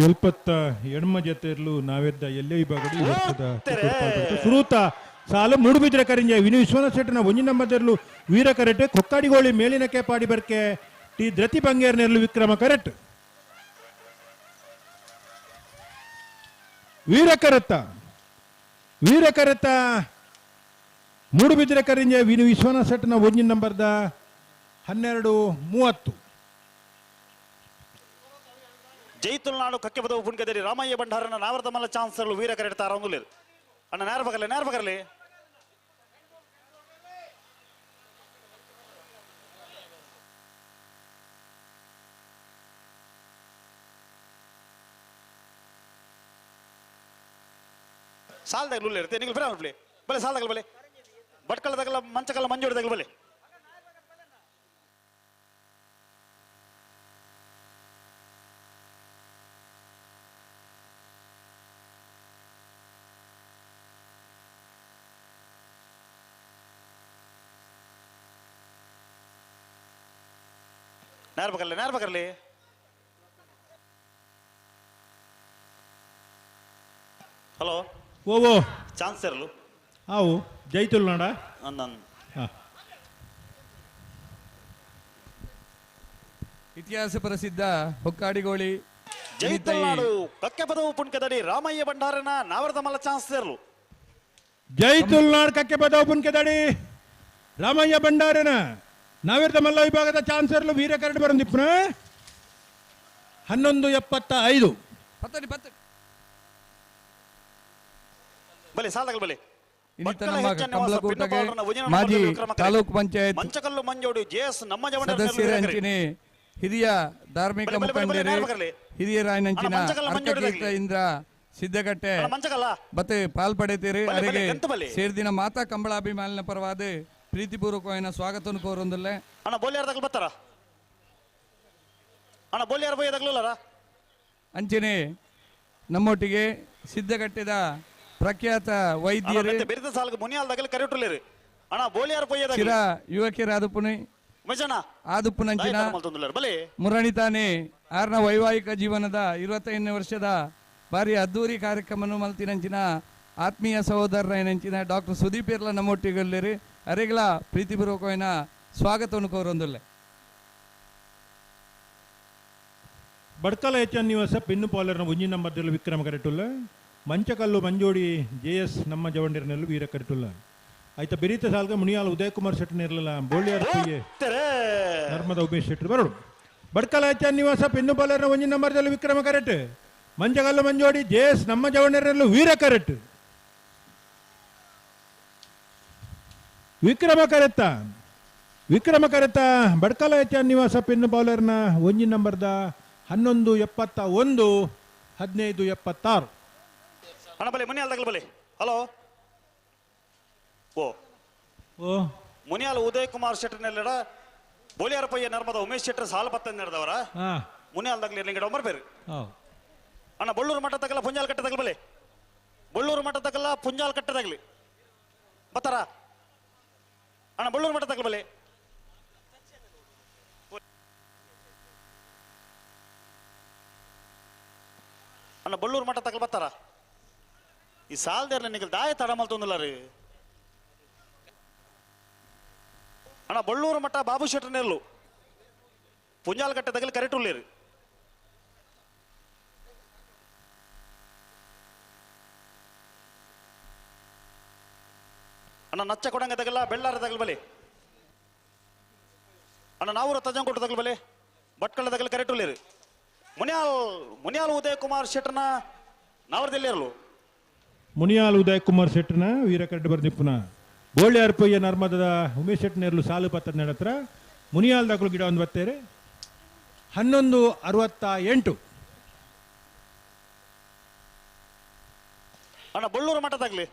ಎಲ್ಪತ್ತ ಎಣ್ಮ ಜತೆರ್ಲು ನಾವೆದ್ದ ಎಲ್ಲೇ ವಿಭಾಗದ ಈ ವರ್ಷದ ಸುರೂತ ಸಾಲು ಮೂಡುಬಿದ್ರೆ ಕರಿಂಜೆ ವಿನು ವಿಶ್ವನಾಥ್ ಶೆಟ್ಟನ 1 ನಂಬರ್ದಲ್ಲೂ ವೀರ ಕರೆಟ್ ಕೊಕ್ಕಾಡಿಗೋಳಿ ಮೇಲಿನ ಕೆಪಾಡಿ ಬರ್ಕೆ ಟಿ ಧೃತಿ ಬಂಗೇರ್ನರ್ಲು ವಿಕ್ರಮ ಕರೆಟ್ ವೀರ ಕರೆತ್ತ ಮೂಡುಬಿದ್ರೆ ಕರಿಂಜೆ ವಿನು ವಿಶ್ವನಾಥ್ ಶೆಟ್ಟನ 1 ನಂಬರ್ದ 12:30 ಜೈ ತುಳುನಾಡು ಕಕ್ಕೆ ಬದವು ಪುಣ್ಕದೇರಿ ರಾಮಯ್ಯ ಭಂಡಾರನ ನಾವರದ ಮಲ್ಲ ಚಾನ್ಸರ್ಲು ವೀರ ಕರೆಕ್ಟ್ ತಾರ ಒಂದು ಲೇರು ಅಣ್ಣ ನೇರ್ಪಕರ್ಲಿ ಸಾಲದಾಗಲು ಇರುತ್ತೆ ನೀವು ಬಲೆ ಬಲೆ ಸಾಲದಾಗಲು ಬಲೆ ಭಟ್ಕಳದಾಗಲ್ಲ ಮಂಚಕಲ್ಲ ಮಂಜೋಡಿದಾಗಲು ಬಲೆ ನೇರ್ಪಕರ್ಲಿ ಹಲೋ ಓವೋ ಚಾನ್ಸ್ ಇರಲು ಆವು ಜೈ ತುಳುನಾಡ ಇತಿಹಾಸ ಪ್ರಸಿದ್ಧ ಹೊಕ್ಕಾಡಿಗೋಳಿ ಜೈ ತುಳುನಾಡು ಕಕ್ಕೆ ಪದವು ಪುಣ್ಕದಡಿ ರಾಮಯ್ಯ ಭಂಡಾರನ ನಾವರದ ಮಲ್ಲ ಚಾನ್ಸ್ ಇರಲು ಜೈ ತುಳುನಾಡು ಕಕ್ಕೆ ಪದವು ಪುಣ್ಕದಡಿ ರಾಮಯ್ಯ ಭಂಡಾರನ ನಾವಿರ್ದ ಮಲ್ಲ ವಿಭಾಗದ ಚಾನ್ಸರ್ಲು ವೀರ ಕರೆಕ್ಟ್ ಬರಂದಿಪ್ಪನ 11:75 ಬಲೆ ಸಾಲದಾಗಲು ಬಲೆ ಮಾಜಿ ತಾಲೂಕು ಪಂಚಾಯತ್ ಮಂಚಕಲ್ಲು ಮಂಜೋಡು ಜೆಎಸ್ ನಮ್ಮ ಸದಸ್ಯರ ಅಂಚಿನ ಹಿರಿಯ ಧಾರ್ಮಿಕ ಮುಖಂಡರು ಹಿರಿಯರಾಯನಂಚಿನ ಅರ್ಕಕೇಂದ್ರ ಸಿದ್ದಗಟ್ಟೆ ಮತ್ತೆ ಪಾಲ್ಪಡೆತೀರಿ ಅವರಿಗೆ ಸೇರಿದಿನ ಮಾತಾ ಕಂಬಳಾಭಿಮಾನಿನ ಪರವಾದ ಪ್ರೀತಿಪೂರ್ವಕವಾದ ಸ್ವಾಗತ ಕೋರೊಂದಲ್ಲೇ ಅಣ್ಣ ಬೋಲಿಯಾರದಾಗಲು ಬರ್ತಾರ ಅಣ್ಣ ಬೋಲಿಯಾರ ಬೈಯದಾಗಲಲ್ಲ ಅಂಚನೆ ನಮ್ಮೊಟ್ಟಿಗೆ ಸಿದ್ದಗಟ್ಟೆದ ಪ್ರಖ್ಯಾತ ವೈದ್ಯರು ಬೆರೆದ ಸಾಲಕ್ಕೆ ಮುನಿಯಾಲ್ದಾಗಲಿ ಕರೆಯುತ್ತಲೇರು ಅಣ್ಣ ಬೋಲಿಯಾರ ಬೈಯದಾಗ ಚಿರ ಯುವಕರಾದುಪುಣಿ ಮಜನ ಆದುಪ್ಪುನಂಚಿನ ಮುರಣಿತಾನೆ ಆರ್ನ ವೈವಾಹಿಕ ಜೀವನದ 25ನೇ ವರ್ಷದ ಭಾರಿ ಅದ್ದೂರಿ ಕಾರ್ಯಕ್ರಮ ಮಲ್ತಿನಂಚಿನ ಆತ್ಮೀಯ ಸಹೋದರ ಏನಂಚಿನ ಡಾಕ್ಟರ್ ಸುದೀಪ್ ಇರ್ಲ ನಮ್ಮೊಟ್ಟಿಗಲ್ಲಿರಿ ಅರೆಗಳ ಪ್ರೀತಿಪೂರ್ವಕವಾದ ಸ್ವಾಗತವನ್ನು ಕೋರೊಂದುಲ್ಲೆ ಬಡ್ಕಲ ಎಚ್.ಎನ್. ನಿವಾಸ ಪೆನ್ನು ಪಾಲರ್ನ 1 ನಂಬರ್ದಲ್ಲೂ ವಿಕ್ರಮ ಕರೆಟುಲ್ಲ ಮಂಚಕಲ್ಲು ಮಂಜೋಡಿ ಜೆ.ಎಸ್. ನಮ್ಮ ಜವಂಡಿರ್ನಲ್ಲೂ ವೀರ ಕರೆಟುಲ್ಲ ಆಯ್ತಾ ಬೆರೀತ ಸಾಲ್ಗ ಮುನಿಯಾಲ್ ಉದಯಕುಮಾರ್ ಶೆಟ್ಟನ ಇರಲಿಲ್ಲ ಬೋಳಿಯಾರ್ ನರ್ಮದ ಉಮೇಶ್ ಶೆಟ್ಟರು ಬರೋಡು ಬಡ್ಕಲ ನಿವಾಸ ಪೆನ್ನು ಬಾಲರ್ನ ಒಂಜಿ ನಂಬರ್ದಲ್ಲಿ ವಿಕ್ರಮ ಕರೆಟ್ ಮಂಜಗಲ್ಲು ಮಂಜೋಡಿ ಜೇಸ್ ನಮ್ಮ ಜವಣರಲ್ಲೂ ವೀರ ಕರೆಟ್ ವಿಕ್ರಮ ಕರೆತ ಬಡ್ಕಲ ನಿವಾಸ ಪೆನ್ನು ಬೌಲರ್ನ ಒಂಜಿ ನಂಬರ್ದ 1171 1576 ಅಣ್ಣ ಬಲೆ ಮುನಿಯಾಲ್ ತಗಲ್ ಬಲೆ ಹಲೋ ಓ ಮುನಿಯಾಲ್ ಉದಯ್ ಕುಮಾರ್ ಶೆಟ್ಟರ್ ನೆಲ್ಲಡ ಬೋಲಿಯಾರ ಪಯ್ಯ ನರ್ಮದ ಉಮೇಶ್ ಶೆಟ್ಟರ್ ಸಾಲ ಬತ್ತ ನಡೆದವರ ಮುನಿಯಾಲ್ ತಗಲಿ ನಿಂಗಡ ಒಮ್ಮರ್ ಬೇರೆ ಅಣ್ಣ ಬಳ್ಳೂರು ಮಠ ತಗಲ್ಲ ಪುಂಜಾಲ್ ಕಟ್ಟೆ ತಗಲ್ ಬಲೆ ಬಳ್ಳೂರು ಮಠ ತಗಲ್ಲ ಪುಂಜಾಲ್ ಕಟ್ಟೆ ತಗಲಿ ಬತ್ತಾರ ಅಣ್ಣ ಬಳ್ಳೂರು ಮಠ ತಗಲ್ ಬಲೆ ಅಣ್ಣ ಬಳ್ಳೂರು ಮಠ ತಗಲ್ ಬತ್ತಾರ ಈ ಸಾಲದೇರ್ಲ ನಿಗಲ್ ದಾಯ ತಡ ಮಲ್ತೊಂದಿಲ್ಲ ರೀ ಅಣ್ಣ ಬಳ್ಳೂರು ಮಠ ಬಾಬು ಶೆಟ್ಟರ್ ನೆರಳು ಪುಂಜಾಲ್ ಕಟ್ಟೆ ತಗಲ್ ಕರೆಕ್ಟ್ ಉಳ್ಳೇರಿ ಅಣ್ಣ ನಚ್ಚ ಕೊಡಂಗ ತಗಲ್ಲ ಬೆಳ್ಳಾರ ತಗಲ್ ಬಲೆ ಅಣ್ಣ ನಾವೂರ ತಜಂಕೋಟು ತಗಲ್ ಬಲೆ ಭಟ್ಕಳ ತಗಲ್ ಕರೆಕ್ಟ್ ಉಳ್ಳೇರಿ ಮುನಿಯಾಲ್ ಉದಯ್ ಕುಮಾರ್ ಶೆಟ್ಟರ್ನ ನಾವರದಲ್ಲಿ ಇರಲು ಮುನಿಯಾಲ್ ಉದಯ್ ಕುಮಾರ್ ಶೆಟ್ಟರ್ನ ವೀರ ಕರೆಟ್ ಬರ್ದಿಪ್ಪುನ ಬೋಳ್ಯಾರ್ ಪೊಯ್ಯ ನರ್ಮದದ ಉಮೇಶ್ ಶೆಟ್ಟರ್ನೇರ್ಲು ಸಾಲು ಪತ್ತ ನಡತ್ರ ಮುನಿಯಾಲ್ ದಾಖಲು ಗಿಡ ಒಂದು ಬತ್ತೇರೆ 1168 ಅಣ್ಣ ಬಳ್ಳೂರು ಮಠ ತಗಲಿ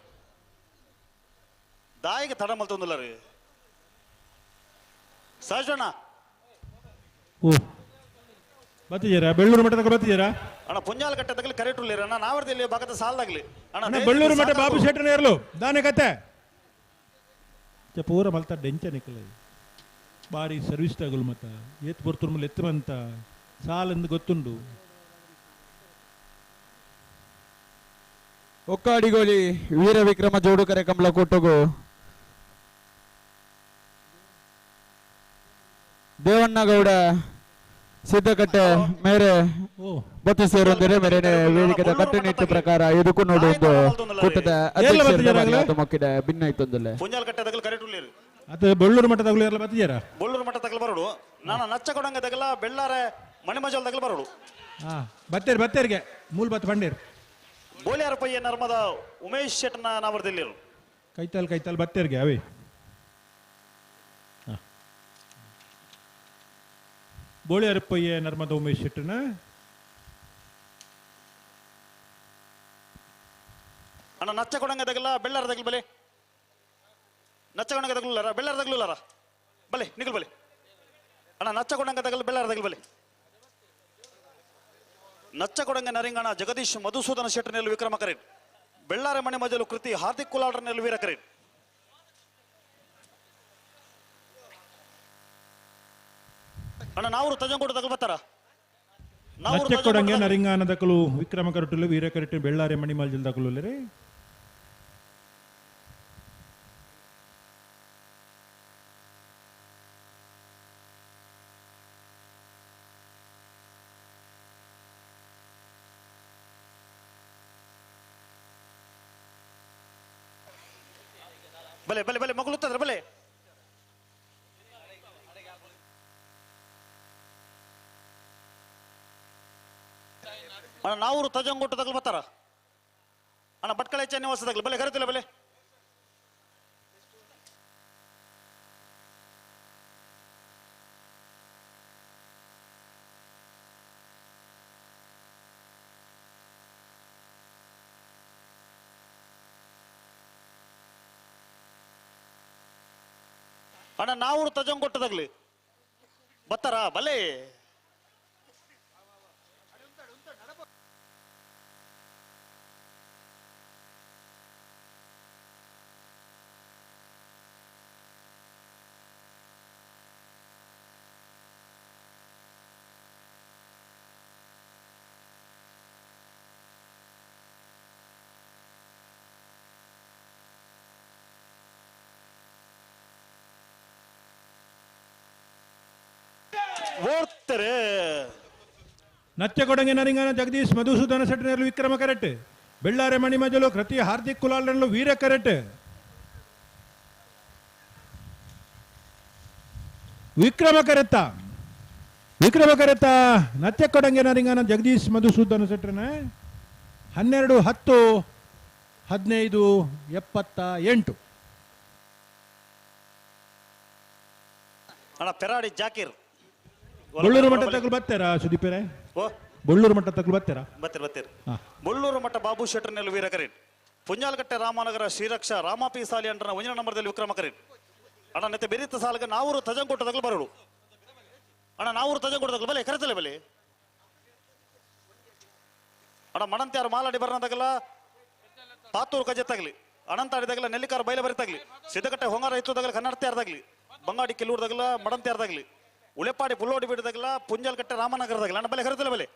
ದಾಯಿಗೆ ತಡ ಮಲ್ತೊಂದಿಲ್ಲ ರೀ ಸಹಜಣ್ಣ ಓ ಬತ್ತಿದ್ದೀರಾ ಬೆಳ್ಳೂರು ಮಠ ತಗ ಬತ್ತಿದ್ದೀರಾ ಅಣ್ಣ ಪುಂಜಾಲ್ ಕಟ್ಟೆ ತಗಲಿ ಕರೆಕ್ಟ್ ಉಳ್ಳೇರಿ ಅಣ್ಣ ನಾವರದಲ್ಲಿ ಭಾಗದ ಸಾಲದಾಗ್ಲಿ ಅಣ್ಣ ಬೆಳ್ಳೂರು ಮಠ ಬಾಬು ಶೆಟ್ಟರ್ನೇರ್ಲು ದಾನೆ ಕತೆ ಪೂರ ಮಲ್ತ ಡೆಂಚ ನಿಕ್ಕಲ ಬಾರಿ ಸರ್ವಿಸ್ ತಗಲು ಮತ್ತ ಎತ್ತು ಬರ್ತುರ್ ಮೇಲೆ ಎತ್ತುವಂತ ಸಾಲೆಂದು ಗೊತ್ತುಂಡು ಒಕ್ಕಾಡಿಗೋಲಿ ವೀರ ವಿಕ್ರಮ ಜೋಡುಕರೆ ಕಮಲ ಕೊಟ್ಟಗು ದೇವಣ್ಣಗೌಡ ಸಿದ್ದಕಟ್ಟೆ ಮೇರೆ ಬತ್ತು ಸೇರೊಂದರೆ ಮೇರೆನೆ ವೇದಿಕೆದ ಕಟ್ಟುನಿಟ್ಟು ಪ್ರಕಾರ ಇದಕ್ಕೂ ನೋಡುವುದು ಕೂಟದ ಅಧ್ಯಕ್ಷ ಮೊಕ್ಕಿದ ಭಿನ್ನ ಇತ್ತೊಂದಲ್ಲ ಪುಂಜಾಲ್ ಕಟ್ಟೆ ತಗಲ್ ಕರೆಕ್ಟ್ ಉಳ್ಳೇರಿ ಅದು ಬೆಳ್ಳೂರು ಮಠ ತಗಲು ಎಲ್ಲ ಬತ್ತಿದ್ದೀರಾ ಬಳ್ಳೂರು ಮಠ ತಗಲ್ ಬರೋಡು ನಾನು ನಚ್ಚ ಕೊಡಂಗ ತಗಲ್ಲ ಬೆಳ್ಳಾರೆ ಮಣಿಮಜಲ್ ತಗಲ್ ಬರೋಡು ಬತ್ತೇರಿಗೆ ಮೂಲ್ ಬತ್ ಬಂಡೇರ್ ಬೋಲಿಯಾರ ಪಯ್ಯ ನರ್ಮದ ಉಮೇಶ್ ಶೆಟ್ಟರ್ನ ನಾವರದಲ್ಲಿ ಇರು ಕೈತಾಲ್ ಬತ್ತೇರಿಗೆ ಅವೇ ಬೋಳಿಯಾರ ಪೊಯ್ಯ ನರ್ಮದ ಉಮೇಶ್ ಶೆಟ್ಟರ್ನ ಅಣ್ಣ ನಚ್ಚ ಕೊಡಂಗ ತಗಲ್ಲ ಬೆಳ್ಳಾರ ತಗಲ್ ಬಲೆ ನಚ್ಚ ಕೊಡಂಗ ತಗಲುಲಾರ ಬೆಳ್ಳಾರ ತಗಲುಲಾರ ಬಲೆ ನಿಗಲ್ ಬಲೆ ಅಣ್ಣ ನಚ್ಚ ಕೊಡಂಗ ತಗಲ್ ಬೆಳ್ಳಾರ ತಗಲ್ ಬಲೆ ನಚ್ಚ ಕೊಡಂಗ ನರಿಂಗಣ ಜಗದೀಶ್ ಮಧುಸೂದನ ಶೆಟ್ಟರ್ನೆಲ್ಲು ವಿಕ್ರಮ ಕರೆಟ್ ಬೆಳ್ಳಾರೆ ಮನೆ ಮಜಲು ಕೃತಿ ಹಾರ್ದಿಕ್ ಕುಲಾಡ್ರನೆಲ್ಲು ವೀರ ಕರೆಟ್ ಅಣ್ಣ ನಾವರು ತಜಂಗೋಡು ತಗಲ್ ಬತ್ತಾರ ನಚ್ಚ ಕೊಡಂಗೆ ನರಿಂಗಾನ ದಕಲು ವಿಕ್ರಮ ಕರಟುಲು ವೀರ ಕರೆಟ್ ಬೆಳ್ಳಾರೆ ಮಣಿಮಾಲ್ ಜಿಲ್ ದಕಲು ರೇ ಬಲೆ ಬಲೆ ಬಲೆ ಮಗಳುತ್ತಂದ್ರೆ ಬಲೆ ಅಣ್ಣ ನಾವರು ತಜಂಗೊಟ್ಟು ತಗಲ್ ಬತ್ತಾರ ಅಣ್ಣ ಭಟ್ಕಳ ನಿವಾಸ ತಗಲ್ ಬಲೆ ಕರೆತಿಲ್ಲ ಬಲೆ ಅಣ್ಣ ನಾವರು ತಜಂಗೊಟ್ಟು ತಗಲಿ ಬತ್ತಾರ ಬಲೆ ಓಡ್ತಾರೆ ನಚ್ಚ ಕೊಡಂಗೆ ನರಿಂಗಾನ ಜಗದೀಶ್ ಮಧುಸೂದನ ಶೆಟ್ಟರ್ನೆಲ್ಲು ವಿಕ್ರಮ ಕರೆಟ್ ಬೆಳ್ಳಾರೆ ಮಣಿಮಜಲು ಕೃತಿ ಹಾರ್ದಿಕ್ ಕುಲಾಲ್ನೆಲ್ಲು ವೀರ ಕರೆಟ್ ವಿಕ್ರಮ ಕರೆತ್ತ ವಿಕ್ರಮ ಕರೆತ ನತ್ಯ ಕೊಡಂಗೆ ನರಿಂಗನ ಜಗದೀಶ್ ಮಧುಸೂದನ್ ಶೆಟ್ಟರ್ನ 12-10-15-78. ಅಣ್ಣ ಪೆರಾಡಿ ಜಾಕೀರ್ ಬಳ್ಳೂರು ಮಠ ತಗಲು ಬರ್ತಾರಾ ಸುದೀಪರೇ? ಓ ಬಳ್ಳೂರು ಮಠ ತಗಲು ಬರ್ತಾರಾ? ಬರ್ತೀರಿ ಬಳ್ಳೂರು ಮಠ ಬಾಬು ಶೆಟ್ಟರ್ನಲ್ಲಿ ವೀರ ಕರೀಟ್ ಪುಂಜಾಲಕಟ್ಟೆ ರಾಮನಗರ ಶ್ರೀರಕ್ಷ ರಾಮಪಿ ಸಾಲಿ ಅಂಡ್ರನ ಒಂಜನ ನಂಬರ್ದಲ್ಲಿ ವಿಕ್ರಮ ಕರೀಟ್ ಅಣ್ಣ ನೆತ್ತೆ ಬೆರೀತ ಸಾಲಗ ನಾವೂರು ತಜಂಕೊಟ್ಟ ತಗಲು ಬರೋಡು ಅಣ್ಣ ನಾವೂರು ತಜಂಕೊಟ್ಟ ತಗಲು ಬಲೆ ಕರೆತಲೆ ಬಲೆ ಅಣ್ಣ ಮಣಂತ್ಯಾರು ಮಾಲಾಡಿ ಬರ್ನದಾಗಲ್ಲ ಪಾತೂರು ಕಜೆ ತಗಲಿ ಅನಂತಾಡಿದಾಗಲ್ಲ ನೆಲ್ಲಿಕಾರ ಬೈಲ ಬರಿತಾಗ್ಲಿ ಸಿದ್ದಕಟ್ಟೆ ಹೊಂಗಾರ ಇತ್ತದಾಗಲ್ಲ ಕನ್ನಡತ್ಯಾರ್ದಾಗ್ಲಿ ಬಂಗಾಡಿ ಕೆಲೂರ್ದಾಗಲ್ಲ ಮಡಂತ್ಯಾರ್ದಾಗ್ಲಿ ಉಳೆಪಾಡಿ ಪುಲ್ಲೋಡಿ ಬಿಡದಾಗಲ್ಲ ಪುಂಜಾಲಕಟ್ಟೆ ರಾಮನಗರದಾಗಲ್ಲ ಅಣ್ಣ ಬಲೆ ಕರೆತಲೆ ಬಲೆ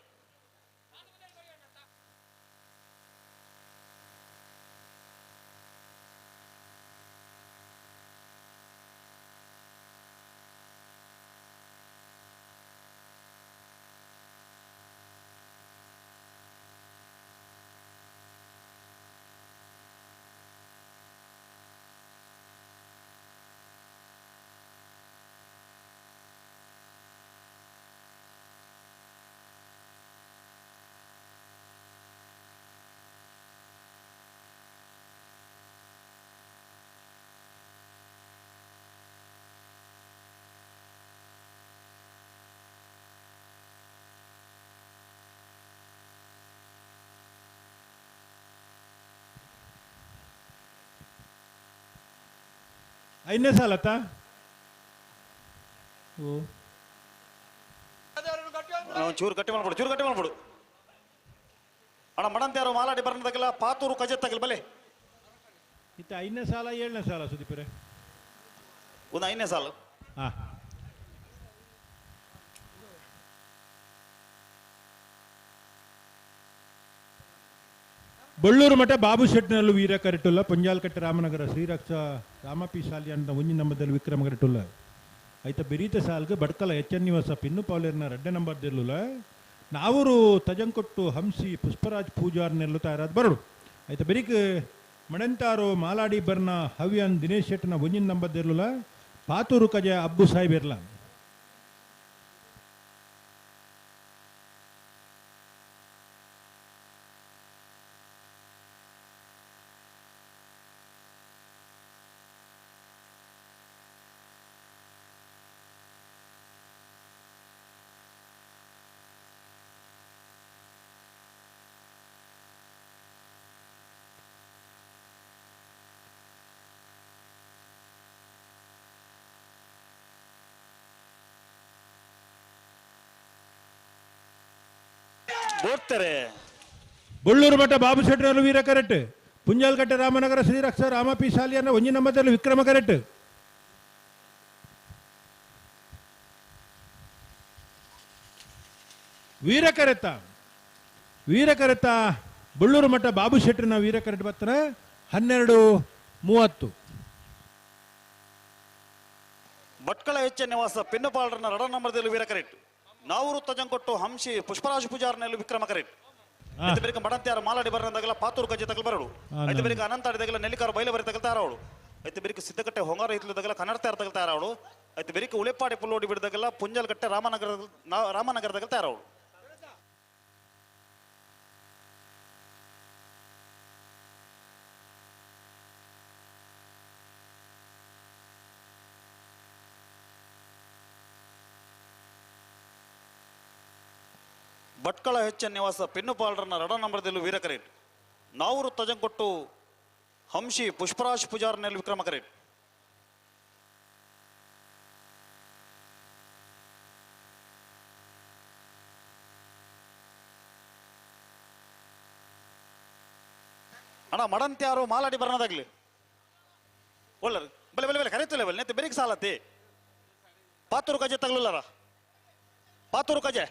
ಐದನೇ ಸಾಲತ್ತ ಚೂರು ಗಟ್ಟಿ ಮಾಡ್ಬಿಡು ಅಣ್ಣ ಮಡಂತ್ಯಾರು ಮಾಲಾಡಿ ಬರ್ನದಾಗಲ್ಲ ಪಾತೂರು ಕಜೆ ತಗಲ್ ಬಲೆ ಇತ್ತ 5ನೇ ಸಾಲ 7ನೇ ಸಾಲ ಸುದೀಪರೇ? ಒಂದು 5ನೇ ಸಾಲು. ಬಳ್ಳೂರು ಮಠ ಬಾಬು ಶೆಟ್ನಲ್ಲೂ ವೀರ ಕರೆಟುಲ್ಲ ಪುಂಜಾಲಕಟ್ಟೆ ರಾಮನಗರ ಶ್ರೀರಕ್ಷ ರಾಮಪಿ ಸಾಲಿ ಅಂತ ಒಂಜಿ ನಂಬರ್ದಲ್ಲಿ ವಿಕ್ರಮ ಕರೆಟುಲ್ಲ ಐತ ಬೆರೀತ ಸಾಲ್ಗೆ ಬಡ್ಕಲ ಎಚ್.ಎನ್. ನಿವಾಸ ಪಿನ್ನು ಪಾಲೇರ್ನ 2 ನಂಬರ್ ದಿರ್ಲುಲ ನಾವೂರು ತಜಂಕೊಟ್ಟು ಹಂಸಿ ಪುಷ್ಪರಾಜ್ ಪೂಜಾರ್ ನೆಲ್ಲು ತಯಾರಾದ ಬರಡು ಐತ ಬೆರಿಕ್ ಮಣಂತಾರು ಮಾಲಾಡಿ ಬರ್ನ ಹವ್ಯನ್ ದಿನೇಶ್ ಶೆಟ್ನ ಒಂಜಿ ನಂಬರ್ ದಿರ್ಲುಲ ಪಾತೂರು ಕಜ ಅಬ್ಬು ಸಾಹಿಬ್ ಇರ್ಲ ಬಳ್ಳೂರು ಮಠ ಬಾಬು ಶೆಟ್ಟರಲ್ಲೂ ವೀರ ಕರೆಟ್ ಪುಂಜಾಲಕಟ್ಟೆ ರಾಮನಗರ ಶ್ರೀರಕ್ಷ ರಾಮಪಿ ಶಾಲಿಯನ್ನ ಒಂಜಿ ನಂಬರ್ದಲ್ಲಿ ವಿಕ್ರಮ ಕರೆಟ್ ವೀರ ಕರೆತ ಬಳ್ಳೂರು ಮಠ ಬಾಬು ಶೆಟ್ಟರ್ನ ವೀರ ಕರೆಟ್ ಬರ್ತಾರ 12:30. ಭಟ್ಕಳ ಎಚ್.ಎನ್. ನಿವಾಸ ಪಿನ್ನಪಾಳರನ್ನ 2 ನಂಬರ್ದಲ್ಲಿ ವೀರ ಕರೆಟ್ ನಾವೂರು ತಜಂಕೊಟ್ಟು ಹಂಸಿ ಪುಷ್ಪರಾಜ್ ಪೂಜಾರ್ನಲ್ಲಿ ವಿಕ್ರಮ ಕರೆಟ್ ಬರೀಕ ಮಡಂತ್ಯಾರ ಮಾಲಾಡಿ ಬರ್ನದಾಗಲ್ಲ ಪಾತೂರು ಕಜ್ಜೆ ತಗಲ್ ಬರಡು ಐತೆ ಬರೀಕ ಅನಂತಾಡಿದಾಗಲ್ಲ ನೆಲ್ಲಿಕಾರ ಬೈಲ ಬರಿ ತಗಲ್ತಾ ಇರೋಳು ಐತೆ ಬರೀಕ ಸಿದ್ದಕಟ್ಟೆ ಹೊಂಗಾರ ಇತ್ಲದಾಗಲ್ಲ ಕನ್ನಡತ್ಯಾರ ತಗಲ್ತಾ ಇರೋಳು ಐತೆ ಬರೀಕ ಉಳೆಪಾಡಿ ಪುಲ್ಲೋಡಿ ಬಿಡದಾಗಲ್ಲ ಪುಂಜಾಲಕಟ್ಟೆ ರಾಮನಗರದಾಗ ತಯಾರವಳು ಭಟ್ಕಳ ಎಚ್.ಎನ್. ನಿವಾಸ ಪಿನ್ನುಪಾಳರನ್ನ 2 ನಂಬರ್ದಲ್ಲೂ ವೀರ ಕರೆಟ್ ನಾವೂರು ತಜಂಕೊಟ್ಟು ಹಂಸಿ ಪುಷ್ಪರಾಜ್ ಪೂಜಾರ್ನಲ್ಲಿ ವಿಕ್ರಮ ಕರೆಟ್ ಅಣ್ಣ ಮಡಂತ್ಯಾರು ಮಾಲಾಡಿ ಬರ್ನದಾಗ್ಲಿ ಒಳ್ಳರು ಬಲೆ ಬಲೆ ಬಲೆ ಕರೆಯುತ್ತಲೇ ಬಲೆ ನೆತ್ತೆ ಬೆರಿಕ್ ಸಾಲತ್ತಿ ಪಾತೂರು ಕಜೆ ತಗಲುಲ್ಲಾರ ಪಾತೂರು ಕಜೆ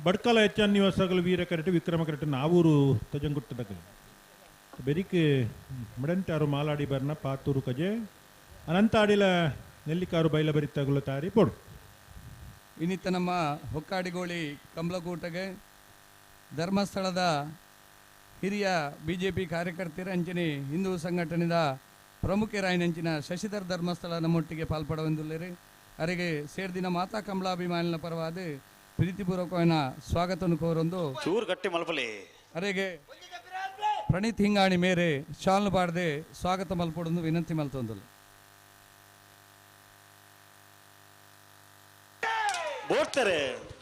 ಬಡ್ಕಲ ಹೆಚ್ಚನ್ ನಿವಾಸಗಳು ವೀರ ಕರೆಕ್ಟ್ ವಿಕ್ರಮ ಕರೆಕ್ಟ್ ನಾವೂರು ತಜಂಗುಟ್ಟದಗಳು ಬೆರಿಕೆ ಮಡಂತಾರು ಮಾಲಾಡಿ ಬರ್ನ ಪಾತೂರು ಕಜೆ ಅನಂತಾಡಿಲ ನೆಲ್ಲಿಕಾರು ಬೈಲ ಬರಿತಾಗುಲ ತಾರಿ ಪೊಡು ಇನ್ನಿತ್ತ ನಮ್ಮ ಹೊಕ್ಕಾಡಿಗೋಳಿ ಕಮಲಕೂಟಗೆ ಧರ್ಮಸ್ಥಳದ ಹಿರಿಯ BJP ಕಾರ್ಯಕರ್ತರ ಅಂಚನೆ ಹಿಂದೂ ಸಂಘಟನೆದ ಪ್ರಮುಖರಾಯನಂಚಿನ ಶಶಿಧರ್ ಧರ್ಮಸ್ಥಳ ನಮ್ಮೊಟ್ಟಿಗೆ ಪಾಲ್ಪಡವೆಂದುಳ್ಳೇರಿ ಅವರಿಗೆ ಸೇರ್ದಿನ ಮಾತಾ ಕಮಲಾಭಿಮಾನಿನ ಪರವಾದ ಪ್ರೀತಿಪೂರ್ವಕವಾದ ಸ್ವಾಗತವನ್ನು ಕೋರೊಂದು ಚೂರು ಗಟ್ಟಿ ಮಲ್ಪಲಿ ಅವರಿಗೆ ಪ್ರಣೀತ್ ಹಿಂಗಾಣಿ ಮೇರೆ ಶಾಲ್ನು ಪಾಡದೆ ಸ್ವಾಗತ ಮಲ್ಪಡೊಂದು ವಿನಂತಿ ಮಲ್ತೊಂದುಲ್ಲ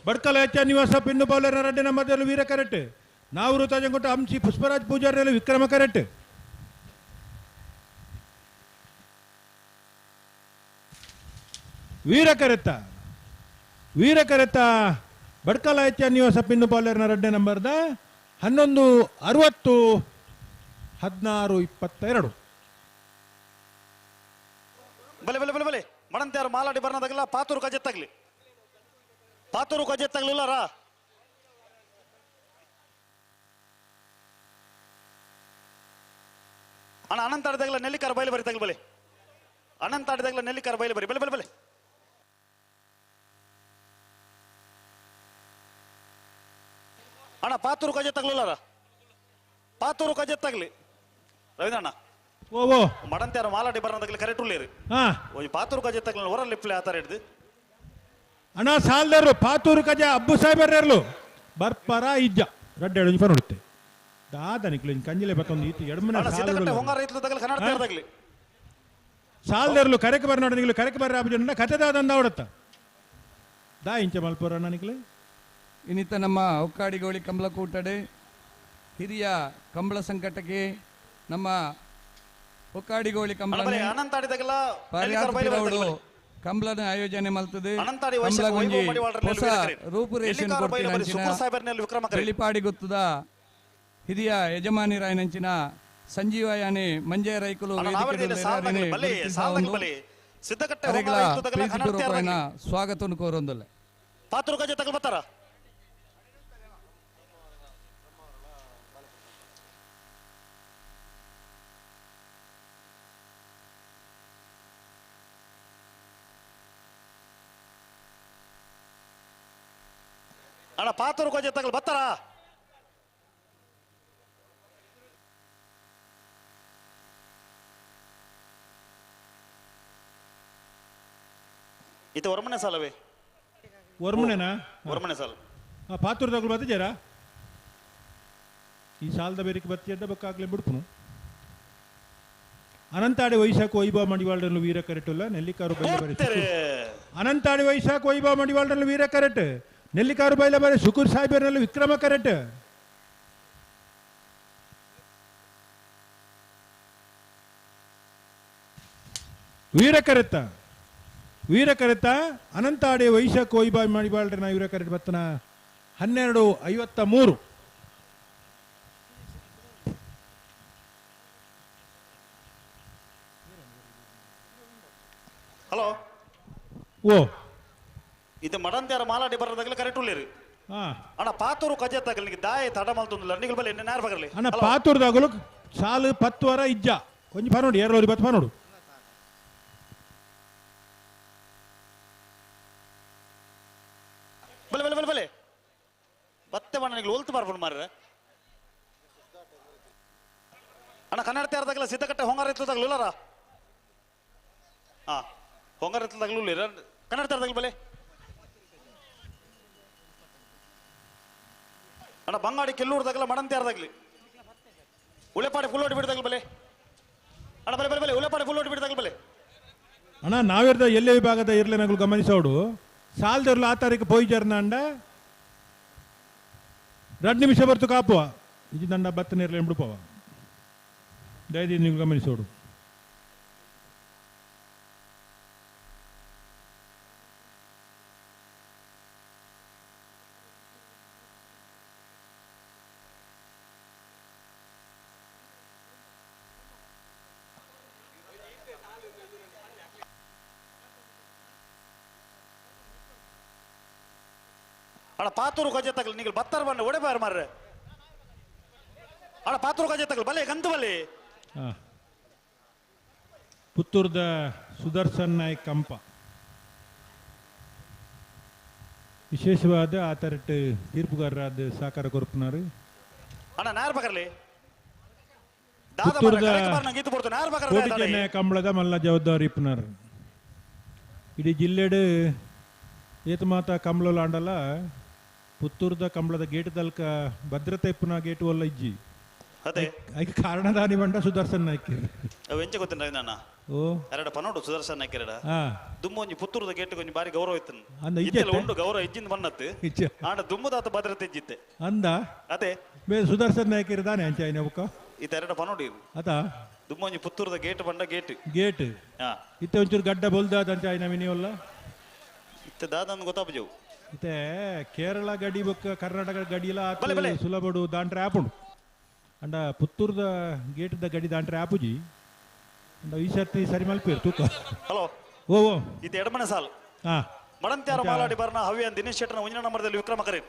ಬಡ್ಕಲ ಹೆಚ್ಚ ನಿವಾಸ ಪಿನ್ನು ಬೌಲರ್ ರಡ್ಡೆ ನಮ್ಮದಲ್ಲಿ ವೀರ ಕರೆಕ್ಟ್ ನಾವರು ತಜಂಗುಟ್ಟ ಅಂಶಿ ಪುಷ್ಪರಾಜ್ ಪೂಜಾರಿ ವಿಕ್ರಮ ಕರೆಕ್ಟ್ ವೀರ ಕರೆತ ಬಡ್ಕಲ ಹೆಚ್ಚ ನಿವಾಸ ಪಿನ್ನು ಬೌಲರ್ನ ರಡ್ಡೆ ನಂಬರ್ದ 11-60-16-22 ಬಲೆ ಬಲೆ ಬಲೆ ಬಲೆ ಮಡಂತ್ಯಾರು ಮಾಲಾಡಿ ಬರ್ನದಾಗಲ್ಲ ಪಾತೂರು ಕಜೆತ್ತಾಗ್ಲಿ ಪಾತೂರು ಕಜೆತ್ತಾಗ್ಲಿಲ್ಲ ಅಣ್ಣ ಅನಂತಾಡಿದಾಗಲ ನೆಲ್ಲಿಕಾರ ಬಯಲು ಬರಿ ತಗಲಿ ಬಲೆ ಅನಂತಾಡಿದಾಗಲ ನೆಲ್ಲಿಕಾರ ಬಯಲು ಬರಿ ಬಲೆ ಬಲೆ ಬಲೆ ಅಣ್ಣ ಪಾತೂರು ಕಜೆತ್ತಾಗ್ಲಿಲ್ಲ ಪಾತೂರು ಕಜೆತ್ತಾಗ್ಲಿ ರವೀಂದ್ರಣ್ಣ ಓ ಮಡಂತ್ಯಾರು ಮಾಲಾಡಿ ಬರ್ನದಾಗಲಿ ಕರೆಕ್ಟ್ ಉಳ್ಳೇರಿ ಪಾತೂರು ಕಜೆತ್ತಾಗ್ಲಿ ಹೊರ ಲಿಪ್ಲೆ ಆತರ ಹಿಡ್ದು ಅಣ್ಣ ಸಾಲ್ದರು ಪಾತೂರು ಕಜ ಅಬ್ಬು ಸಾಹೇಬರ್ರು ಬರ್ಪರ ಇಜ್ಜ ರಡ್ಡೆ ಎಡು ನೋಡುತ್ತೆ ದಾದನಿಕ್ಲು ಕಂಜಿಲೆ ಬತ್ತೊಂದು ಈತಿ ಎಡಮನ ಸಾಲ್ದರ್ಲು ಕರೆಕೆ ಬರ ನೋಡಿಗಳು ಕರೆಕೆ ಬರ್ರ ಅಬ್ಬಜನ ಕತೆ ದಾದಂದ ಅವಡತ್ತ ದಾ ಇಂಚ ಮಲ್ಪುರ ನನಕ್ಲೆ ಇನ್ನಿತ್ತ ನಮ್ಮ ಹೊಕ್ಕಾಡಿಗೋಳಿ ಕಮಲಕೂಟಡೆ ಹಿರಿಯ ಕಂಬಳ ಸಂಕಟಕ್ಕೆ ನಮ್ಮ ಹೊಕ್ಕಾಡಿಗೋಳಿ ಕಂಬಳ ಕಂಬಳನ ಆಯೋಜನೆ ಮಲ್ತದೆ ಹೊಸ ರೂಪುರೇಷನ್ ಬೆಳ್ಳಿಪಾಡಿ ಗೊತ್ತದ ಹಿರಿಯ ಯಜಮಾನಿ ರಾಯನಂಚಿನ ಸಂಜೀವಯಾನೆ ಮಂಜಯ ರೈಕಲು ಸ್ವಾಗತವನ್ನು ಕೋರೊಂದಲ್ಲ ಪಾತೂರು ಕಜೆ ತಗಲ್ ಬರ್ತಾರ ಅಣ್ಣ ಪಾತೂರು ಕಜೆ ತಗಲ್ ಬರ್ತಾರ ಇದು ಒರ್ಮನೆ ಸಾಲವೇ ಒರ್ಮನೆನಾ ಒರ್ಮನೆ ಸಾಲ ಪಾತೂರು ತಗಲು ಬತ್ತಿಜಾರ ಈ ಸಾಲದ ಬೇರೆಗೆ ಬತ್ತಿ ಅಡ್ಡ ಬಕ್ಕಾಗ್ಲೇ ಬಿಡ್ಪುನು ಅನಂತಾಡಿ ವೈಶಾಖ ವೈಭವ ಮಡಿವಾಳರನ್ನು ವೀರ ಕರೆಟಲ್ಲ ನೆಲ್ಲಿಕಾರು ಬೈಲ ಬರೆ ಅನಂತಾಡಿ ವೈಶಾಖ ವೈಭವ ಮಡಿವಾಳರನ್ನು ವೀರ ಕರೆಟ್ ನೆಲ್ಲಿಕಾರು ಬೈಲ ಬರೆ ಶುಕೂರ್ ಸಾಹೇಬರನ್ನು ವಿಕ್ರಮ ಕರೆಟ್ ವೀರ ಕರೆತ ಅನಂತಾಡಿ ವೈಶಾಖ ವೈಭವ ಮಡಿವಾಳರನ್ನ ವೀರ ಕರೆಟ್ ಬತ್ತನ 12:53 ಹಲೋ ಓ ಇದು ಮಡಂತ್ಯಾರ ಮಾಲಾಡಿ ಬರೋದಾಗಲೇ ಕರೆಕ್ಟ್ ಉಳ್ಳೇರಿ ಅಣ್ಣ ಪಾತೂರು ಕಜೆ ತಗಲಿಗೆ ದಾಯ ತಡ ಮಲ್ತೊಂದಿಲ್ಲ ನಿಗಳು ಬಲ್ಲಿ ಎನ್ನ ಬರಲಿ ಅಣ್ಣ ಪಾತೂರ್ದಾಗಲು ಸಾಲು 10 ವಾರ ಇಜ್ಜ ಕೊಂಚ ನೋಡಿ 2 ನೋಡು ಬಲೆ ಬಲೆ ಬಲೆ ಬಲೆ ಬತ್ತೆ ಬಣ್ಣ ನಿಗಳು ಒಲ್ತು ಬರ್ಬೋದು ಮಾರ್ರೆ ಅಣ್ಣ ಕನ್ನಡ ತೇರದಾಗಲ್ಲ ಸಿದ್ಧಕಟ್ಟೆ ಹೊಂಗಾರ ಎತ್ತದಾಗಲಿಲ್ಲರ ಹಾ ಹೊಂಗಾರ ಎತ್ತದಾಗಲೂ ಕನ್ನಡ ತೇರದಾಗಲಿ ಬಲೆ ಅಣ್ಣ ಬಂಗಾಡಿ ಕೆಲ್ಲೂರ್ದಾಗಲ್ಲ ಮಡನ್ ತೇರದಾಗಲಿ ಉಳೆಪಾಡಿ ಫುಲ್ ಓಟಿ ಬಿಡ್ದಾಗಲಿ ಬಲೆ ಅಣ್ಣ ಬಲೆ ಬಲೆ ಬಲೆ ಉಳೆಪಾಡಿ ಫುಲ್ ಓಟಿ ಬಿಡ್ದಾಗಲಿ ಬಲೆ ಅಣ್ಣ ನಾವಿರ್ದ ಎಲ್ಲೇ ವಿಭಾಗದ ಇರ್ಲೇನಾಗಲು ಗಮನಿಸೋಡು ಸಾಲದವ್ರಲ್ಲ ಆ ತಾರೀಕು ಪೋಯ್ಜರ್ನ ಅಂಡ 2 ನಿಮಿಷ ಬರ್ತು ಕಾಪುವ ಇದು ದಂಡ ಬತ್ತನ ಇರ್ಲಿ ಬಿಡುಪವ ದಯದಿ ನೀವು ಗಮನಿಸೋಡು ಅಣ್ಣ ಪಾತೂರು ಗಜೆ ತಗಲ್ ನೀವು ಬತ್ತಾರ ಬಣ್ಣ ಒಡೆ ಬಾರ ಮಾರ್ರೆ ಅಣ್ಣ ಪಾತೂರು ಗಜೆ ತಗಲ್ ಬಲೆ ಗಂತು ಬಲೆ ಪುತ್ತೂರ್ದ ಸುದರ್ಶನ್ ನಾಯ್ಕ್ ಕಂಪ ವಿಶೇಷವಾದ ಆತರಟ್ಟು ತೀರ್ಪುಗಾರರಾದ ಸಹಕಾರ ಕೊರಪನವರು ಅಣ್ಣ ನಾರ್ ಬಕರ್ಲಿ ಪುತ್ತೂರ್ದ ಕೋಟಿ ಚೆನ್ನೈ ಕಂಬಳದ ಮಲ್ಲ ಜವಾಬ್ದಾರಿ ಇಪ್ಪುನಾರು ಇಡೀ ಜಿಲ್ಲೆಡು ಏತ ಮಾತ ಕಂಬಳ ಆಂಡಲ ಪುತ್ತೂರ್ದ ಕಂಬಳದ ಗೇಟ್ ತಲ್ಕ ಭದ್ರತೆ ಇಪ್ಪುನ ಗೇಟ್ ಒಲ್ಲ ಇಜ್ಜಿ ಅದೇ ಅದಕ್ಕೆ ಕಾರಣದಾನಿ ಬಂಡ ಸುದರ್ಶನ್ ನಾಯ್ಕ ಅವು ಎಂಚ ಗೊತ್ತಿನ ನನ್ನ ಓ ಎರಡ ಪನೋಡು ಸುದರ್ಶನ್ ನಾಯ್ಕರಡ ಹಾ ದುಮ್ಮು ಒಂಜಿ ಪುತ್ತೂರ್ದ ಗೇಟ್ ಕೊಂಚ ಬಾರಿ ಗೌರವ ಇತ್ತನ್ ಅಂದ ಇತ್ತೆಲ್ಲ ಉಂಡು ಗೌರವ ಇಜ್ಜಿಂದ ಬನ್ನತ್ತು ಆಂಡ ದುಮ್ಮುದಾತ ಭದ್ರತೆ ಇಜ್ಜಿತ್ತೆ ಅಂದ ಅದೇ ಬೇ ಸುದರ್ಶನ್ ನಾಯ್ಕ ಇರದಾನೆ ಅಂಚ ಆಯ್ನ ಬುಕ್ಕ ಇತ್ತ ಎರಡ ಪನೋಡು ಇರು ಅದ ದುಮ್ಮು ಒಂಜಿ ಪುತ್ತೂರ್ದ ಗೇಟ್ ಬಂಡ ಗೇಟ್ ಗೇಟ್ ಹಾ ಇತ್ತೆ ಒಂಚೂರು ಗಡ್ಡ ಬೊಲ್ದಾದ ಅಂಚ ಆಯ್ನ ಮಿನಿವಲ್ಲ ಇತ್ತ ದಾದನ್ ಗೊತ್ತಾಪಜವು ಇತ್ತೆ ಕೇರಳ ಗಡಿ ಬೊಕ್ಕ ಕರ್ನಾಟಕ ಗಡಿಲ ಸುಲಭಡು ದಾಂಟ್ರೆ ಆಪುಂಡು ಅಂಡ ಪುತ್ತೂರ್ದ ಗೇಟ್ದ ಗಡಿ ದಾಂಟ್ರೆ ಆಪುಜಿ ಅಂಡ ಈ ಸರ್ತಿ ಸರಿ ಮಲ್ಪೇರು ತೂಕ ಹಲೋ ಓ ಓ ಇದು ಎಡಮನೆ ಸಾಲು ಹಾ ಮಡಂತ್ಯಾರ ಮಾಲಾಡಿ ಬರ್ನ ಹವ್ಯಾನ್ ದಿನೇಶ್ ಶೆಟ್ಟರ್ನ ಒಂಜನ ನಂಬರ್ದಲ್ಲಿ ವಿಕ್ರಮ ಕರೀನ್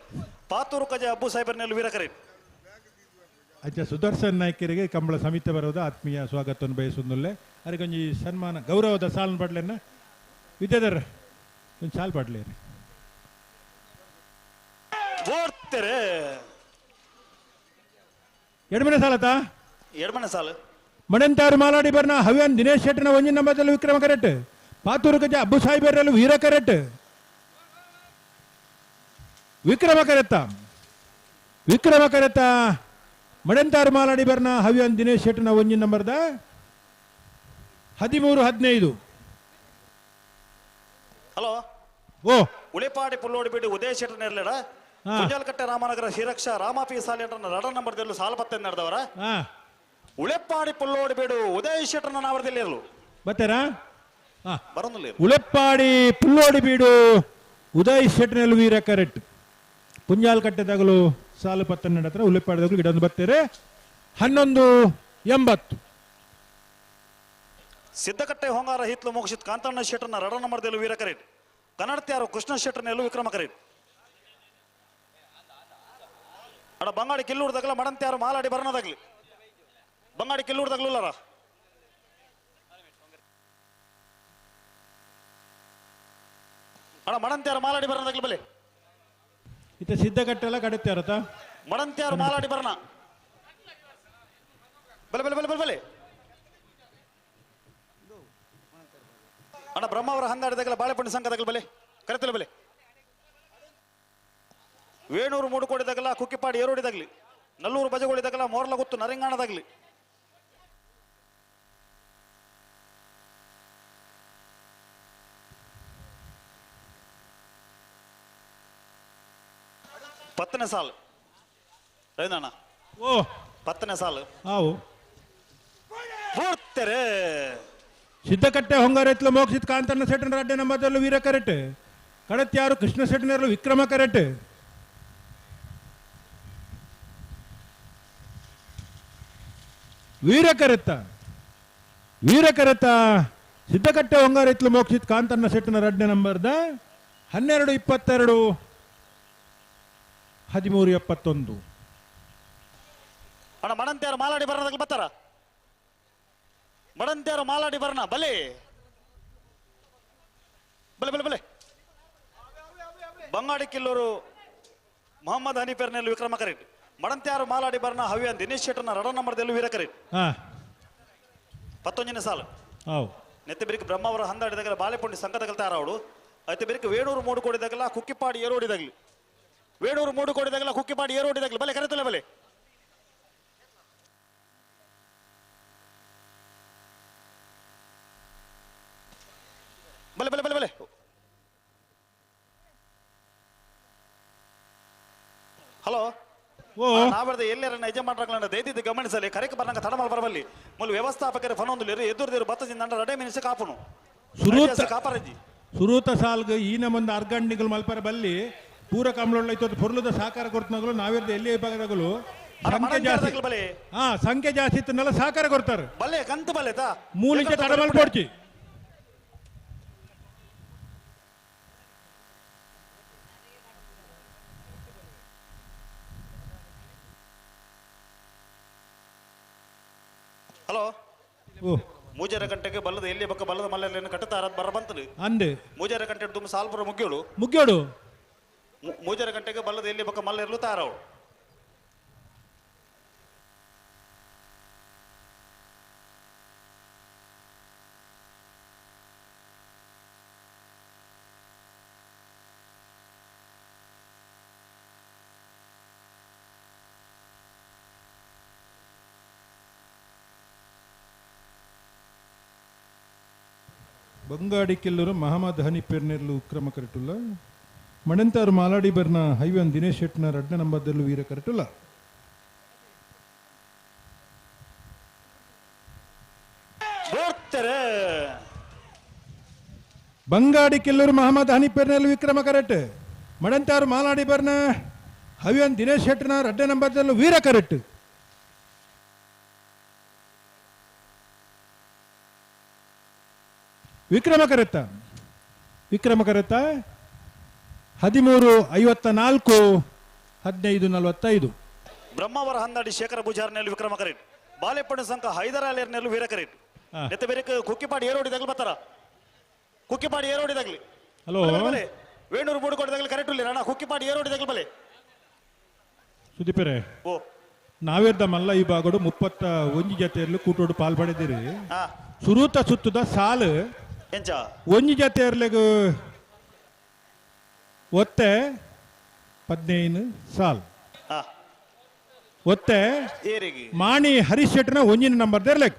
ಪಾತೂರು ಕಜೆ ಅಬ್ಬು ಸಾಹೇಬರ್ನಲ್ಲಿ ವೀರ ಕರೀನ್ ಅಜ್ಜ ಸುದರ್ಶನ್ ನಾಯ್ಕರಿಗೆ ಕಂಬಳ ಸಮಿತಿ ಬರೋದು ಆತ್ಮೀಯ ಸ್ವಾಗತವನ್ನು ಬಯಸುವುದಿಲ್ಲ ಅದಕ್ಕೊಂದು ಸನ್ಮಾನ ಗೌರವದ ಸಾಲನ್ನು ಪಡ್ಲೇನ ವಿದ್ಯಾಧರ್ ಒಂದು ಸಾಲು ಪಡ್ಲಿ ಓಡ್ತಾರೆ ಎಡಮನೆ ಸಾಲತಾ ಎಡಮನೆ ಸಾಲು ಮಣಂತಾರು ಮಾಲಾಡಿ ಬರ್ನ ಹವ್ಯಾನ್ ದಿನೇಶ್ ಶೆಟ್ಟರ್ನ ಒಂಜಿನ ನಂಬರ್ದಲ್ಲಿ ವಿಕ್ರಮ ಕರೆಟ್ ಪಾತೂರು ಗಜ ಅಬ್ಬು ಸಾಹೇಬರಲ್ಲಿ ವೀರ ಕರೆಟ್ ವಿಕ್ರಮ ಕರೆತ್ತ ಮಣಂತಾರು ಮಾಲಾಡಿ ಬರ್ನ ಹವ್ಯಾನ್ ದಿನೇಶ್ ಶೆಟ್ಟರ್ನ ಒಂಜಿನ ನಂಬರ್ದ 13-15 ಹಲೋ ಓ ಉಳಿಪಾಡಿ ಪುಲ್ಲೋಡಿ ಬಿಟ್ಟು ಉದಯ ಶೆಟ್ಟರ್ ನೆರಲೇಡ ಮುಂಜಾಲ್ಕಟ್ಟೆ ರಾಮನಗರ ಶ್ರೀರಕ್ಷಾ ರಾಮಾಪಿ ಸಾಲಿಯಂಟ್ರನ್ನ ರಡ ನಂಬರ್ದಲ್ಲೂ ಸಾಲ ಪತ್ತೆ ನಡೆದವರ ಉಳೆಪ್ಪಾಡಿ ಪುಲ್ಲೋಡಿ ಬಿಡು ಉದಯ ಶೆಟ್ಟರ್ನ ನಾವರದಲ್ಲಿ ಇರಲು ಬತ್ತಾರಾ ಬರೋದಿಲ್ಲ ಉಳೆಪ್ಪಾಡಿ ಪುಲ್ಲೋಡಿ ಬೀಡು ಉದಯ್ ಶೆಟ್ಟರ್ನಲ್ಲಿ ವೀರ ಕರೆಟ್ ಪುಂಜಾಲ್ಕಟ್ಟೆದಾಗಲು ಸಾಲು ಪತ್ತನ್ನ ಹತ್ರ ಉಳೆಪ್ಪಾಡಿದಾಗಲು ಗಿಡೊಂದು ಬತ್ತೇರೆ 11-80 ಸಿದ್ದಕಟ್ಟೆ ಹೊಂಗಾರ ಹಿತ್ಲು ಮುಗಿಸಿದ ಕಾಂತಣ್ಣ ಶೆಟ್ಟರ್ನ ರಡ ನಂಬರ್ದಲ್ಲೂ ವೀರ ಕರೆಟ್ ಕನ್ನಡತ್ಯಾರು ಕೃಷ್ಣ ಶೆಟ್ಟರ್ನಲ್ಲೂ ವಿಕ್ರಮ ಕರೆಟ್ ಅಡ ಬಂಗಾಡಿ ಕಿಲ್ಲೂರ್ದಾಗಲ ಮಡಂತ್ಯಾರು ಮಾಲಾಡಿ ಬರ್ನದಾಗ್ಲಿ ಬಂಗಾಡಿ ಕಿಲ್ಲೂರ್ದಾಗ್ಲೂಲರ ಅಡ ಮಡಂತ್ಯಾರು ಮಾಲಾಡಿ ಬರ್ನದಾಗ್ಲಿ ಬಲೆ ಇತ್ತ ಸಿದ್ದಗಟ್ಟೆಲ್ಲ ಕಡೆತ್ಯಾರತ ಮಡಂತ್ಯಾರು ಮಾಲಾಡಿ ಬರ್ನ ಬಲೆ ಬಲೆ ಬಲೆ ಬಲೆ ಬಲೆ ಅಣ್ಣ ಬ್ರಹ್ಮಾವರ ಹಂದಾಡಿದಾಗಲ ಬಾಳೆಪಂಡಿ ಸಂಘದಾಗಲ ಬಲೆ ಕರೆತಲೆ ಬಲೆ ವೇಣೂರು ಮೂಡುಕೋಡಿದಾಗಲ ಕುಕ್ಕಿಪಾಡಿ ಏರೋಡಿದಾಗ್ಲಿ ನಲ್ಲೂರು ಬಜಗೋಡಿದಾಗಲ ಮೋರ್ಲ ಗೊತ್ತು ನರಿಂಗಾಣದಾಗ್ಲಿ ಪತ್ತನೇ ಸಾಲು ರವೀಂದ್ರಣ್ಣ ಓ ಪತ್ತನೇ ಸಾಲು ಹಾವು ಪೂರ್ತೆರೆ ಸಿದ್ದಕಟ್ಟೆ ಹೊಂಗಾರ ಎತ್ಲ ಮೋಕ್ಷಿತ್ ಕಾಂತಣ್ಣ ಸೆಟ್ಟನ ರಡ್ಡೆ ನಂಬರ್ದಲ್ಲೂ ವೀರ ಕರೆಟ್ ಕಡತ್ಯಾರು ಕೃಷ್ಣ ಶೆಟ್ಟನಲ್ಲೂ ವಿಕ್ರಮ ಕರೆಟ್ ವೀರ ಕರೆತ್ತ ಸಿದ್ದಕಟ್ಟೆ ಹೊಂಗಾರ ಎತ್ಲ ಮೋಕ್ಷಿತ್ ಕಾಂತಣ್ಣ ಸೆಟ್ಟನ ರಡ್ಡೆ ನಂಬರ್ದ 12-22 13-71 ಅಣ್ಣ ಮಡಂತ್ಯಾರು ಮಾಲಾಡಿ ಬರ್ನದಾಗಲಿ ಬರ್ತಾರ ಮಡಂತ್ಯಾರು ಮಾಲಾಡಿ ಬರ್ನ ಬಲೆ ಬಲೆ ಬಲೆ ಬಲೆ ಬಂಗಾಡಿ ಕಿಲ್ಲೂರು ಮೊಹಮ್ಮದ್ ಹನೀಫರ್ನಲ್ಲಿ ವಿಕ್ರಮ ಕರೆಟ್ ಮಡಂತ್ಯಾರು ಮಾಲಾಡಿ ಬರ್ನ ಹವ್ಯಾನ್ ದಿನೇಶ್ ಶೆಟ್ಟರ್ನ ರಡ ನಂಬರ್ದಲ್ಲೂ ವೀರ ಕರೆಟ್ 11ನೇ ಸಾಲು ನೆತ್ತೆ ಬಿರಿಕ್ ಬ್ರಹ್ಮಾವರ ಹಂದಾಡಿದಾಗಲ ಬಾಳೆಪುಂಡಿ ಸಂಘದಾಗಲ ತಯಾರವಡು ಐತೆ ಬಿರಿಕ್ ವೇಣೂರು ಮೂಡುಕೋಡಿದಾಗಲ ಕುಕ್ಕಿಪಾಡಿ ಏರೋಡಿದಾಗ್ಲಿ ವೇಣೂರು ಮೂಡುಕೋಡಿದಾಗಲ ಕುಕ್ಕಿಪಾಡಿ ಏರೋಡಿದಾಗ್ಲಿ ಬಲೆ ಕರೆತಲೆ ಬಲೆ ಬಲೆ ಬಲೆ ಬಲೆ ಬಲೆ ಹಲೋ ನಾವರ್ದ ಎಲ್ಲರ ಯಜಮಾನರನ್ನ ದೈದಿದ್ದು ಗಮನಿಸಲಿ ಕರೆಕ್ ಬರ್ನಂಗ ತಡಮಲ್ ಬರಬಲ್ಲಿ ಮುಲ್ ವ್ಯವಸ್ಥಾಪಕರ ಫನೊಂದು ಎದುರ್ದಿರು ಬತ್ತದಿಂದ ಅಂಡ ರಡೆ ಮಿನಿಸ ಕಾಪುನು ಕಾಪರಜಿ ಸುರೂತ ಸಾಲ್ಗ ಈನ ಮಂದ ಅರ್ಗಂಡಿಗಳು ಮಲ್ಪರ ಬಲ್ಲಿ ಪೂರ ಕಮಲೊಳ್ಳ ಇತ್ತು ಪೊರ್ಲದ ಸಹಕಾರ ಕೊಡ್ತನಗಳು ನಾವಿರ್ದ ಎಲ್ಲಿ ವಿಭಾಗದಾಗಲು ಸಂಖ್ಯೆ ಜಾಸ್ತಿ ಸಂಖ್ಯೆ ಜಾಸ್ತಿ ಇತ್ತನ್ನೆಲ್ಲ ಸಹಕಾರ ಕೊಡ್ತಾರೆ ಬಲ್ಲೆ ಕಂತು ಬಲ್ಲೆ ತಾ 3 ಇಂಚ ತಡಮಲ್ ಕೊಡ್ಚಿ ಹಲೋ ಓ ಮೂಜರ ಗಂಟೆಗೆ ಬಲ್ಲದ ಎಲ್ಲಿ ಬಕ್ಕ ಬಲ್ಲದ ಮಲ್ಲೆಲ್ಲ ಕಟ್ಟುತ್ತಾರ ಬರ ಬಂತಲು ಅಂದೆ ಮೂಜರ ಗಂಟೆ ತುಂಬ ಸಾಲ್ಪುರ ಮುಗ್ಯೋಳು ಮುಗ್ಯೋಡು ಮೂಜರ ಗಂಟೆಗೆ ಬಲ್ಲದ ಎಲ್ಲಿ ಬಕ್ಕ ಮಲ್ಲ ಇರ್ಲು ತಾರವಳು ಬಂಗಾಡಿ ಕೆಲ್ಲೂರು ಮಹಮ್ಮದ್ ಹನಿಪೇರ್ನೆರ್ಲು ಉಕ್ರಮ ಕರೆಟುಲ್ಲ ಮಣಂತಾರು ಮಾಲಾಡಿ ಬರ್ನ ಹೈವನ್ ದಿನೇಶ್ ಶೆಟ್ನ ರಡ್ನ ನಂಬರ್ದಲ್ಲೂ ವೀರ ಕರೆಟುಲ್ಲ ಬಂಗಾಡಿ ಕೆಲ್ಲೂರು ಮಹಮ್ಮದ್ ಹನಿಪೇರ್ನೆರ್ಲು ವಿಕ್ರಮ ಕರೆಟ್ ಮಣಂತಾರು ಮಾಲಾಡಿ ಬರ್ನ ಹೈವನ್ ದಿನೇಶ್ ಶೆಟ್ನ ರಡ್ನ ನಂಬರ್ದಲ್ಲೂ ವೀರ ಕರೆಟ್ ವಿಕ್ರಮ ಕರೆತ್ತ 13:54 ಬ್ರಹ್ಮಾವರ ಹಂದಾಡಿ ಶೇಖರ ಪೂಜಾರ್ನೆಲ್ಲು ವಿಕ್ರಮ ಕರೆಟ್ ಬಾಲೆಪಣ್ಣ ಸಂಘ ಹೈದರಾಲಿಯರ್ನೆಲ್ಲು ವೀರ ಕರೆಟ್ ನೆತ್ತ ಬೇರೆ ಕುಕ್ಕಿಪಾಡಿ ಏರೋಡಿದಾಗಲಿ ಬರ್ತಾರ ಕುಕ್ಕಿಪಾಡಿ ಏರೋಡಿದಾಗಲಿ ಹಲೋ ವೇಣೂರು ಮೂಡುಕೋಟದಾಗಲಿ ಕರೆಕ್ಟ್ ಇಲ್ಲ ಅಣ್ಣ ಕುಕ್ಕಿಪಾಡಿ ಏರೋಡಿದಾಗಲಿ ಬಲೆ ಸುದೀಪರೇ ಓ ನಾವೇರ್ದ ಮಲ್ಲ ಈ ಬಾಗಡು 31 ಜೊತೆಯಲ್ಲೂ ಕೂಟೋಡು ಪಾಲ್ಪಡಿದ್ದೀರಿ ಸುರೂತ ಸುತ್ತದ ಸಾಲು ಎಂಚ ಒಂಜಿ ಜೊತೆಯರ್ಲೆಗು ಒತ್ತೆ 15 ಸಾಲ್ ಒತ್ತೆ ಮಾಣಿ ಹರೀಶ್ ಶೆಟ್ನ ಒಂಜಿನ ನಂಬರ್ ದೇರ್ಲೆಗ್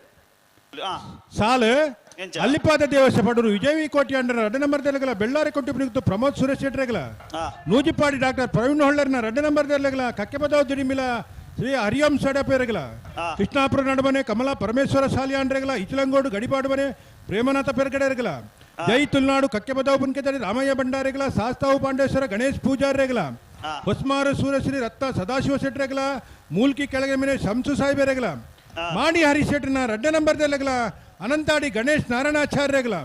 ಸಾಲು ಅಲ್ಲಿಪಾದ ದೇವಸ ಪಡೂರು ವಿಜಯವಿ ಕೋಟಿ ಅಂಡರ ರಡ್ಡ ನಂಬರ್ ದೇರ್ಲೆಗಲ ಬೆಳ್ಳಾರಿ ಕೊಟ್ಟು ಪ್ರಮೋದ್ ಸುರೇಶ್ ಶೆಟ್ರೆಗಲ ನೂಜಿಪಾಡಿ ಡಾಕ್ಟರ್ ಪ್ರವೀಣ್ ಹೊಳ್ಳರ್ನ ರಡ್ಡ ನಂಬರ್ ದೇರ್ಲೆಗಲ ಕಕ್ಕೆಬದಾವ್ ದಿಡಿಮಿಲ ಶ್ರೀ ಹರಿಯಂ ಸಡಪೇರಗಲ ಕೃಷ್ಣಾಪುರ ನಡಮನೆ ಕಮಲಾ ಪರಮೇಶ್ವರ ಶಾಲಿಯಾಂಡ್ರೆಗಲ ಇಚಲಂಗೋಡು ಗಡಿಪಾಡುಮನೆ ಪ್ರೇಮನಾಥ ಪೆರಗಡೆರಗಲ ಜೈ ತುಲ್ನಾಡು ಕಕ್ಕೆಬದಾವ್ ಬುನ್ಕೆದಡಿ ರಾಮಯ್ಯ ಭಂಡಾರೆಗಲ ಶಾಸ್ತಾವು ಪಾಂಡೇಶ್ವರ ಗಣೇಶ್ ಪೂಜಾರೆಗಲ ಹೊಸ್ಮಾರು ಸೂರಶ್ರೀ ರತ್ತ ಸದಾಶಿವ ಶೆಟ್ರೆಗಲ ಮೂಲ್ಕಿ ಕೆಳಗೆ ಮೇಲೆ ಶಂಸು ಸಾಹಿಬೆರೆಗಲ ಮಾಣಿ ಹರೀಶ್ ಶೆಟ್ನ ರಡ್ಡ ನಂಬರ್ ದೇರ್ಲೆಗಲ ಅನಂತಾಡಿ ಗಣೇಶ್ ನಾರಾಯಣಾಚಾರ್ಯಗಲ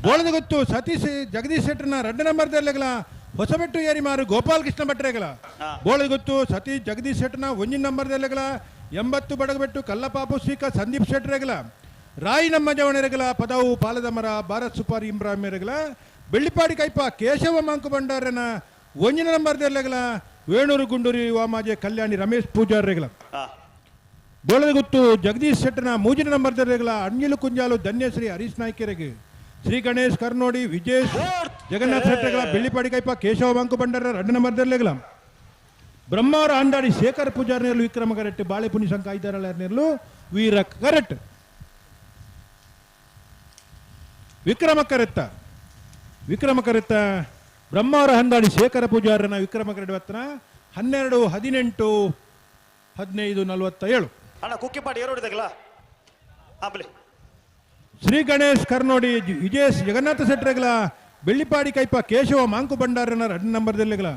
ಬೋಳದ ಗೊತ್ತು ಸತೀಶ್ ಜಗದೀಶ್ ಶೆಟ್ನ ರಡ್ಡ ನಂಬರ್ ದೇರ್ಲೆಗಲ ಹೊಸಬೆಟ್ಟು ಏರಿಮಾರು ಗೋಪಾಲ್ ಕೃಷ್ಣ ಭಟ್ರೆಗಲ ಬೋಳದ ಗೊತ್ತು ಸತೀಶ್ ಜಗದೀಶ್ ಶೆಟ್ನ ಒಂಜಿನ ನಂಬರ್ ದೇರ್ಲೆಗಲ 80 ಬಡಗಬೆಟ್ಟು ಕಲ್ಲಪಾಪು ಶ್ರೀಕ ಸಂದೀಪ್ ಶೆಟ್ರೆಗಲ ರಾಯಿ ನಮ್ಮ ಜವಣರೆಗಲ ಪದವು ಪಾಲದ ಮರ ಭಾರತ್ ಸುಪಾರಿ ಇಂಬ್ರಾಹಿಮೆರೆಗಲ ಬೆಳ್ಳಿಪಾಡಿ ಕೈಪ ಕೇಶವ ಮಾಂಕು ಭಂಡಾರನ ಒಂಜಿನ ನಂಬರ್ ದೇರ್ಲೆಗಲ ವೇಣೂರು ಗುಂಡೂರಿ ವಾಮಾಜೆ ಕಲ್ಯಾಣಿ ರಮೇಶ್ ಪೂಜಾರೆಗಲ ಬೋಳದ ಗೊತ್ತು ಜಗದೀಶ್ ಶೆಟ್ಟನ ಮೂಜಿನ ನಂಬರ್ ದೇರ್ಲೆಗಲ ಅಣ್ಣಿಲು ಕುಂಜಾಲು ಧನ್ಯಶ್ರೀ ಹರೀಶ್ ನಾಯ್ಕೆರೆಗೆ ಶ್ರೀ ಗಣೇಶ್ ಕರ್ನೋಡಿ ವಿಜೇಶ್ ಜಗನ್ನಾಥ್ ಶೆಟ್ಟರೆಗಲ ಬೆಳ್ಳಿಪಾಡಿ ಕೈಪ ಕೇಶವ ಮಾಂಕು ಭಂಡಾರ ರಡ್ಡ ನಂಬರ್ ದೇರ್ಲೆಗಲ ಬ್ರಹ್ಮಾವರ ಅಂದಾಡಿ ಶೇಖರ್ ಪೂಜಾರ್ನೆರ್ಲು ವಿಕ್ರಮ ಕರೆಟ್ ಬಾಳೆ ಪುನಿ ಸಂಘ ಐದರನೇರ್ಲು ವೀರ ಕರೆಟ್ ವಿಕ್ರಮ ಕರೆತ್ತ ಬ್ರಹ್ಮಾವರ ಹಂದಾಡಿ ಶೇಖರ ಪೂಜಾರನ ವಿಕ್ರಮ ಕರೆಟ್ ವತ್ತನ 12-18-15-47 ಅಣ್ಣ Kukkipadi ಏರೋಡಿದಾಗಲ Shri Ganesh ಕರ್ನೋಡಿ Vijesh Jagannath ಶೆಟ್ರೆಗಲ Bellipadi ಕೈಪ Keshava Monk ಭಂಡಾರನ ರಡ್ಡ number ದೆಲ್ಲೆಗಲ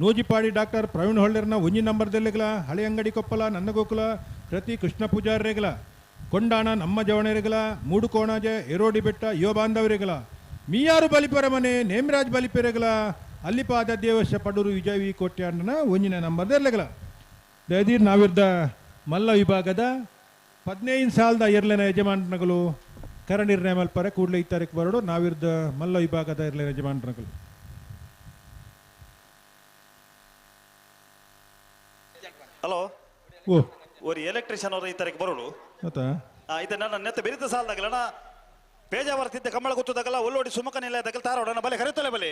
ನೂಜಿಪಾಡಿ doctor Praveen ಹೊಳ್ಳೆರ್ನ ಒಂಜಿ ನಂಬರ್ ದೆಲ್ಲೆಗಲ ಹಳೆ ಅಂಗಡಿ ಕೊಪ್ಪಲ ನಂದಗೋಕುಲ ಪ್ರತಿ ಕೃಷ್ಣ ಪೂಜಾರೆಗಲ ಕೊಂಡಾಣ ನಮ್ಮ ಜವಣರೆಗಲ ಮೂಡುಕೋಣಾಜೆ ಏರೋಡಿ ಬೆಟ್ಟ ಯುವ ಬಾಂಧವರೆಗಲ ಮೀಯಾರು ಬಲಿಪರ ಮನೆ ನೇಮರಾಜ್ ಬಲಿಪೆರೆಗಲ ಅಲ್ಲಿಪಾದ ದೇವಶ ಪಡೂರು ವಿಜಯವಿ ಕೋಟ್ಯಾಂಡನ ಒಂಜಿನ ನಂಬರ್ ದೆಲ್ಲೆಗಲ ದಯದೀರ್ ನಾವಿರ್ದ ಮಲ್ಲ ವಿಭಾಗದ 15 ಸಾಲದ ಇರ್ಲೆನ ಯಜಮಾನಗಳು ಕರಣಿರ್ಣಯ ಮಲ್ಪರೆ ಕೂಡಲೇ ಈ ತಾರೀಕು ಬರೋಡು ನಾವಿರ್ದ ಮಲ್ಲ ವಿಭಾಗದ ಇರ್ಲೆನ ಯಜಮಾನಗಳು ಹಲೋ ಓ ஒரு ಎಲೆಕ್ಟ್ರಿಷಿಯನ್ ಅವರು ಈ ತಾರೀಕು ಬರೋಡು ಇದು ನನ್ನ ನೆತ್ತ ಬೆರಿತ ಸಾಲದಾಗಲಣ ಪೇಜಾವರ್ತಿದ್ದ ಕಮ್ಮಳ ಗೊತ್ತದಾಗಲ್ಲ ಒಳ್ಳೋಡಿ ಸುಮಕ ನಿಲಯದಾಗಲ ತಾರೋಡನ ಬಲೆ ಕರೆತಲೆ ಬಲೆ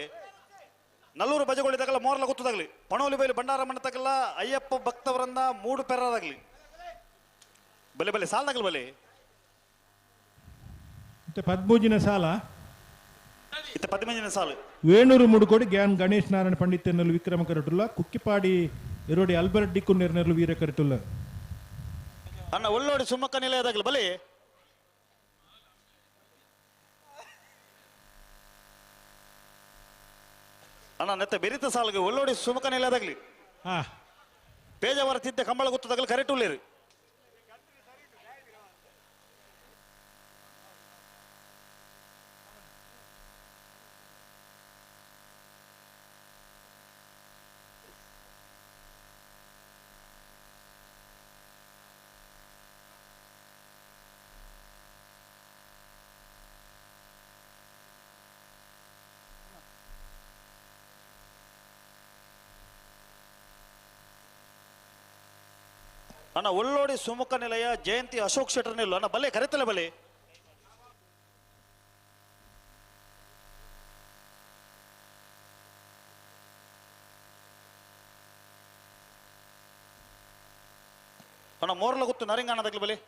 ನಲ್ಲೂರು ಬಜಗೊಳಿದಾಗಲ್ಲ ಮೋರ್ಲ ಗೊತ್ತದಾಗಲಿ ಪಣೋಲಿ ಬೈಲಿ ಬಂಡಾರ ಮಣ್ಣದಾಗಲ್ಲ ಅಯ್ಯಪ್ಪ ಭಕ್ತವರನ್ನ ಮೂಡು ಪೆರ್ರದಾಗಲಿ ಬಲೆ ಬಲೆ ಸಾಲದಾಗಲ್ಲ ಬಲೆ 13 ಸಾಲ ಇತ್ತ 15 ಸಾಲು ವೇಣೂರು ಮುಡುಕೋಡಿ ಗ್ಯಾನ್ ಗಣೇಶ್ ನಾರಾಯಣ ಪಂಡಿತನಲ್ಲು ವಿಕ್ರಮ ಕರೆಟುಲ್ಲ ಕುಕ್ಕಿಪಾಡಿ ಎರೋಡಿ ಅಲ್ಬರ್ಟ್ ಡಿಕ್ಕು ನೆರ್ನೆರ್ಲು ವೀರ ಕರೆಟುಲ್ಲ ಅಣ್ಣ ಒಳ್ಳೋಡಿ ಸುಮ್ಮಕ್ಕ ನಿಲಯದಾಗಲಿ ಬಲೆ ಅಣ್ಣ ನೆತ್ತ ಬೆರಿತ ಸಾಲಿಗೆ ಒಳ್ಳೋಡಿ ಸುಮಕ ನಿಲಯದಾಗಲಿ ಪೇಜಾವರ ತಿದ್ದೆ ಕಂಬಳ ಗೊತ್ತದಾಗಲಿ ಕರೆಟುಲ್ಲೇರು ಅಣ್ಣ ಒಳ್ಳೋಡಿ ಸುಮುಖ ನಿಲಯ ಜಯಂತಿ ಅಶೋಕ್ ಶೆಟ್ಟರ್ ನಿಲ್ಲು ಅಣ್ಣ ಬಲೆ ಕರೆತಲೆ ಬಲೆ ಅಣ್ಣ ಮೋರ್ಲ ಗೊತ್ತು ನರಿಂಗಾಣದಾಗ್ಲಿ ಬಲೆ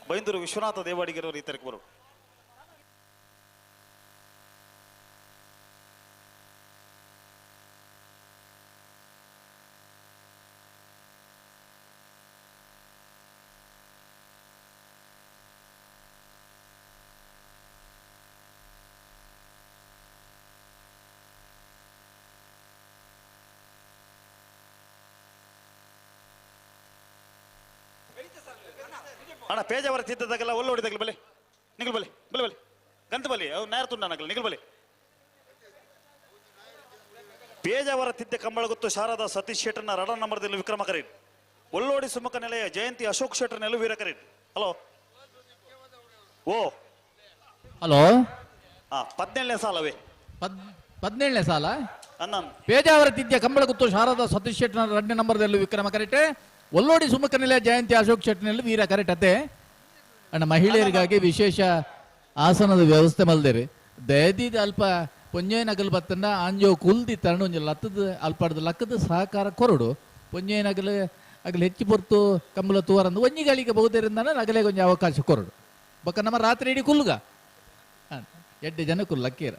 ಬೈಂದೂರು ವಿಶ್ವನಾಥ ದೇವಾಡಿಗರವರು ಈ ತರಕ್ಕೆ ಬರು ಅಣ್ಣ ಪೇಜಾವರ ತಿದ್ದದಾಗೆಲ್ಲ ಒಳ್ಳೋಡಿದಾಗಲಿ ಬಲೆ ನಿಗಲ್ ಬಲೆ ಬಲೆ ಬಲೆ ಗಂತ ಬಲಿ ಅವು ನೇರ ತುಂಡನಗಲ್ ನಿಗಲ್ ಬಲೆ ಪೇಜಾವರ ತಿದ್ದೆ ಕಂಬಳ ಗೊತ್ತು ಶಾರದಾ ಸತೀಶ್ ಶೆಟ್ಟರ್ನ ರಡ ನಂಬರ್ದಲ್ಲಿ ವಿಕ್ರಮ ಕರೀಡ್ ಒಳ್ಳೋಡಿ ಸುಮುಖ ನೆಲೆಯ ಜಯಂತಿ ಅಶೋಕ್ ಶೆಟ್ಟರ್ ನೆಲು ವೀರ ಕರೀಡ್ ಹಲೋ ಓ ಹಲೋ 17ನೇ ಸಾಲವೇ 17ನೇ ಸಾಲ ಅನ್ನ ಪೇಜಾವರ ತಿದ್ದೆ ಕಂಬಳ ಗೊತ್ತು ಶಾರದಾ ಸತೀಶ್ ಶೆಟ್ಟರ್ನ ರಡ್ಡೆ ನಂಬರ್ದಲ್ಲಿ ವಿಕ್ರಮ ಕರೆಟೆ ಒಲ್ಲೋಡಿ ಸುಮುಖ ನಿಲಯ ಜಯಂತಿ ಅಶೋಕ್ ಶೆಟ್ಟರ್ನಲ್ಲಿ ವೀರ ಕರೆಟತೆ ಅಣ್ಣ ಮಹಿಳೆಯರಿಗಾಗಿ ವಿಶೇಷ ಆಸನದ ವ್ಯವಸ್ಥೆ ಮಲ್ದೇರಿ ದಯದಿದ ಅಲ್ಪ ಪೊಂಜೇನಗಲ್ ಬತ್ತಂಡ ಆಂಜೋ ಕುಲ್ದಿ ತರಣ ಒಂಜಿ ಲತ್ತದ ಅಲ್ಪಡ್ದ ಲಕ್ಕದ ಸಹಕಾರ ಕೊರಡು ಪೊಂಜೇನಗಲ್ ಅಗಲ್ ಹೆಚ್ಚು ಪೊರ್ತು ಕಂಬಳ ತೂವರಂದು ಒಂಜಿಗಳಿಗೆ ಬಹುದೇರಿಂದ ನಗಲೆ ಕೊಂಚ ಅವಕಾಶ ಕೊರಡು ಬೊಕ್ಕ ನಮ್ಮ ರಾತ್ರಿ ಇಡೀ ಕುಲ್ಗ 8 ಜನ ಕುಲ್ ಲಕ್ಕೀರ್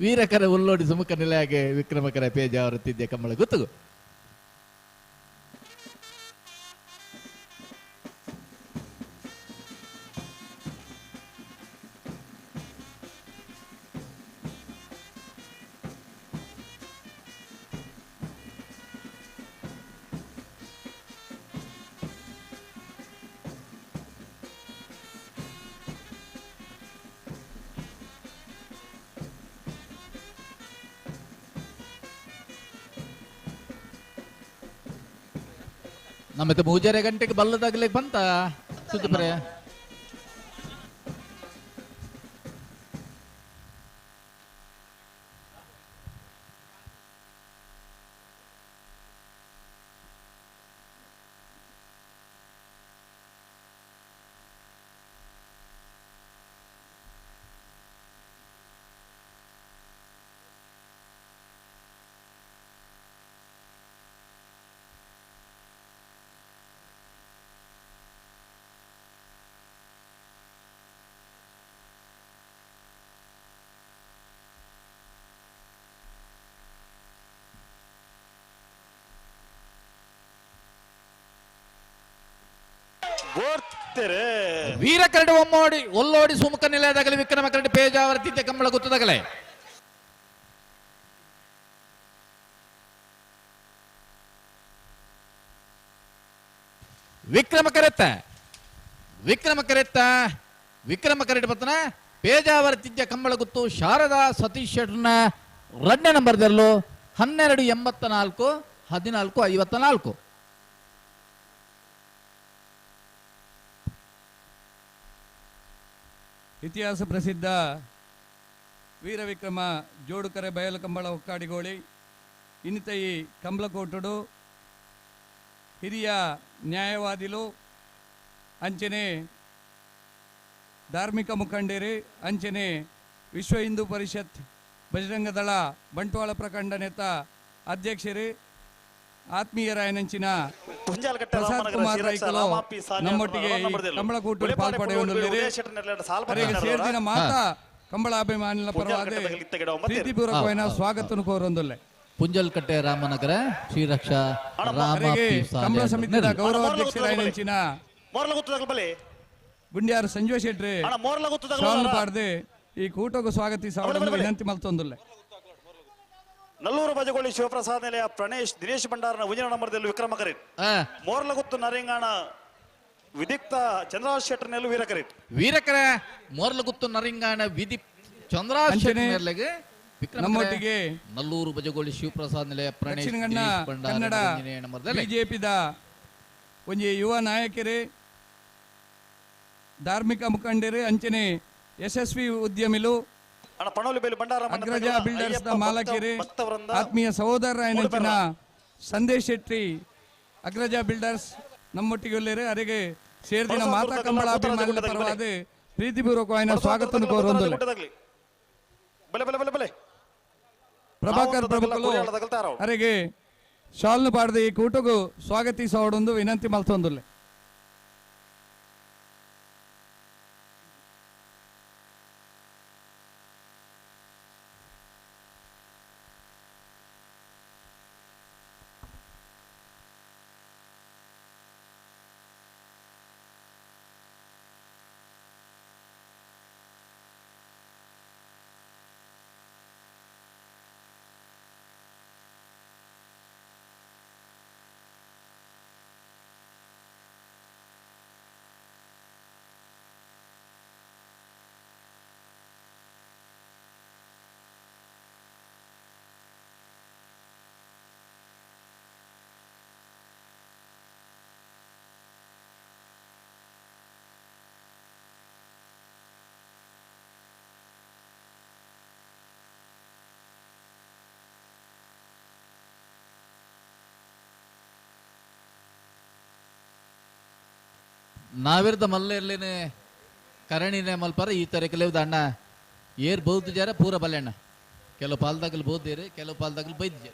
ವೀರಕರ ಒಲ್ಲೋಡಿ ಸುಮುಖ ನಿಲಯಗೆ ವಿಕ್ರಮಕರ ಪೇಜಾವರ ತಿದ್ದೆ ಕಂಬಳ ಗೊತ್ತುಗು ನಮ್ಮತ್ತೆ 3:30 ಗಂಟೆಗೆ ಬಲ್ಲದಾಗಲಿಕ್ಕೆ ಬಂತ ಸುದ್ದಿಪುರ ವೀರ ಕರಡು ಒಮ್ಮೋಡಿ ಒಲ್ಲೋಡಿ ಸುಮುಖ ನಿಲಯದಾಗಲಿ ವಿಕ್ರಮ ಕರಡು ಪೇಜಾವರ ತಿದ್ದೆ ಕಂಬಳ ಗೊತ್ತದಾಗಲೇ ವಿಕ್ರಮ ಕರೆತ್ತ ಬತ್ತನ ಪೇಜಾವರ ತಿದ್ದೆ ಕಂಬಳ ಗೊತ್ತು ಶಾರದಾ ಸತೀಶ್ ಶೆಟ್ಟರ್ನ 2ನೇ ನಂಬರ್ದಲ್ಲೂ 1284 1454 ಇತಿಹಾಸ ಪ್ರಸಿದ್ಧ ವೀರವಿಕ್ರಮ ಜೋಡುಕರೆ ಬಯಲು ಕಂಬಳ ಒಕ್ಕಾಡಿಗೋಳಿ ಇನ್ನಿತೈ ಕಂಬಳಕೋಟುಡು ಹಿರಿಯ ನ್ಯಾಯವಾದಿಲು ಅಂಚನೆ ಧಾರ್ಮಿಕ ಮುಖಂಡರು ಅಂಚನೆ ವಿಶ್ವ ಹಿಂದೂ ಪರಿಷತ್ ಬಜರಂಗ ದಳ ಬಂಟ್ವಾಳ ಪ್ರಖಂಡ ನೇತ ಅಧ್ಯಕ್ಷರು ಆತ್ಮೀಯರಾಯನಂಚಿನ ಪ್ರಸಾದ್ ಕುಮಾರ್ ರೈಕಲು ನಮ್ಮೊಟ್ಟಿಗೆ ಕಂಬಳಕೂಟು ಪಾಲ್ಪಡೆಯುವಲ್ಲಿ ಅವರಿಗೆ ಸೇರಿದ ಮಾತಾ ಕಂಬಳಾಭಿಮಾನಿಗಳ ಪರವಾದ ಪ್ರೀತಿಪೂರ್ವಕమైన ಸ್ವಾಗತವನ್ನು ಕೋರೊಂದುಲ್ಲೆ. ಪುಂಜಲ್ಕಟ್ಟೆ ರಾಮನಗರ ಶ್ರೀರಕ್ಷಾ ಕಂಬಳ ಸಮಿತಿಯ ಗೌರವಾಧ್ಯಕ್ಷರಾಗಿನ ಗುಂಡ್ಯಾರು ಸಂಜೀವ ಶೆಟ್ಟಿ ಶಾಲು ಪಾಡ್ದೆ ಈ ಕೂಟಕ್ಕೆ ಸ್ವಾಗತಿಸಲು ವಿನಂತಿ ಮಲ್ತೊಂದುಲ್ಲೆ. ನಲ್ಲೂರು ಬಜಗೋಳಿ ಶಿವಪ್ರಸಾದ್ ನಿಲಯ ಪ್ರಣೇಶ್ ದಿನೇಶ್ ಭಂಡಾರನ ಉಜಿನ ನಂಬರ್ದಲ್ಲಿ ವಿಕ್ರಮ ಕರೀಟ್ ಮೋರ್ಲಗುತ್ತು ನರಿಂಗಾಣ ವಿದಿಕ್ತ ಚಂದ್ರರಾಜ್ ಶೆಟ್ಟರ್ ನೆಲ್ಲು ವೀರಕರೆ ಮೋರ್ಲಗುತ್ತು ನರಿಂಗಾಣ ವಿಧಿ ಚಂದ್ರರಾಜ್ ಶೆಟ್ಟರ್ಗೆ ನಮ್ಮೊಟ್ಟಿಗೆ ನಲ್ಲೂರು ಬಜಗೋಳಿ ಶಿವಪ್ರಸಾದ್ ನಿಲಯ ಪ್ರಣೇಶ್ ಕನ್ನಡ ಬಿಜೆಪಿದ ಒಂಜಿ ಯುವ ನಾಯಕರೇ ಧಾರ್ಮಿಕ ಮುಖಂಡರೇ ಅಂಚನೆ ಯಶಸ್ವಿ ಉದ್ಯಮಿಲು ಅಗ್ರಜ ಬಿಲ್ಡರ್ಸ್ ದ ಮಾಲಕಿರೆ ಆತ್ಮೀಯ ಸಹೋದರ ನೆನಪಿನ ಸಂದೇಶ್ ಶೆಟ್ಟಿ ಅಗ್ರಜ ಬಿಲ್ಡರ್ಸ್ ನಮ್ಮೊಟ್ಟಿಗೆ ಒಳ್ಳೆಯರೆ ಅವರಿಗೆ ಸೇರಿದಿನ ಮಾತಾ ಕಂಬಳಾಭಿಮಾನಿಗಳ ಪರವಾದ ಪ್ರೀತಿಪೂರ್ವಕವಾದ ಸ್ವಾಗತ ಕೋರೊಂದುಲ್ಲೆ. ಪ್ರಭಾಕರ್ ಪ್ರಭುಗಳು ಅವರಿಗೆ ಶಾಲ್ನು ಪಾಡದೆ ಈ ಕೂಟಗೂ ಸ್ವಾಗತಿಸೋಡೊಂದು ವಿನಂತಿ ಮಲ್ತೊಂದುಲ್ಲೆ. ನಾವಿರ್ದ ಮಲ್ಲೆರ್ಲೇನೆ ಕರಣಿನೇ ಮಲ್ಪಾರ ಈ ತರ ಕೆಲವು ಅಣ್ಣ ಏರ್ ಬಹುದು ಜಾರ ಪೂರ ಬಲ್ಲೆಣ್ಣ ಕೆಲವು ಪಾಲ್ದಾಗಲು ಬೋದ್ದೇರಿ ಕೆಲವು ಪಾಲ್ದಾಗಲು ಬೈದ್ಯ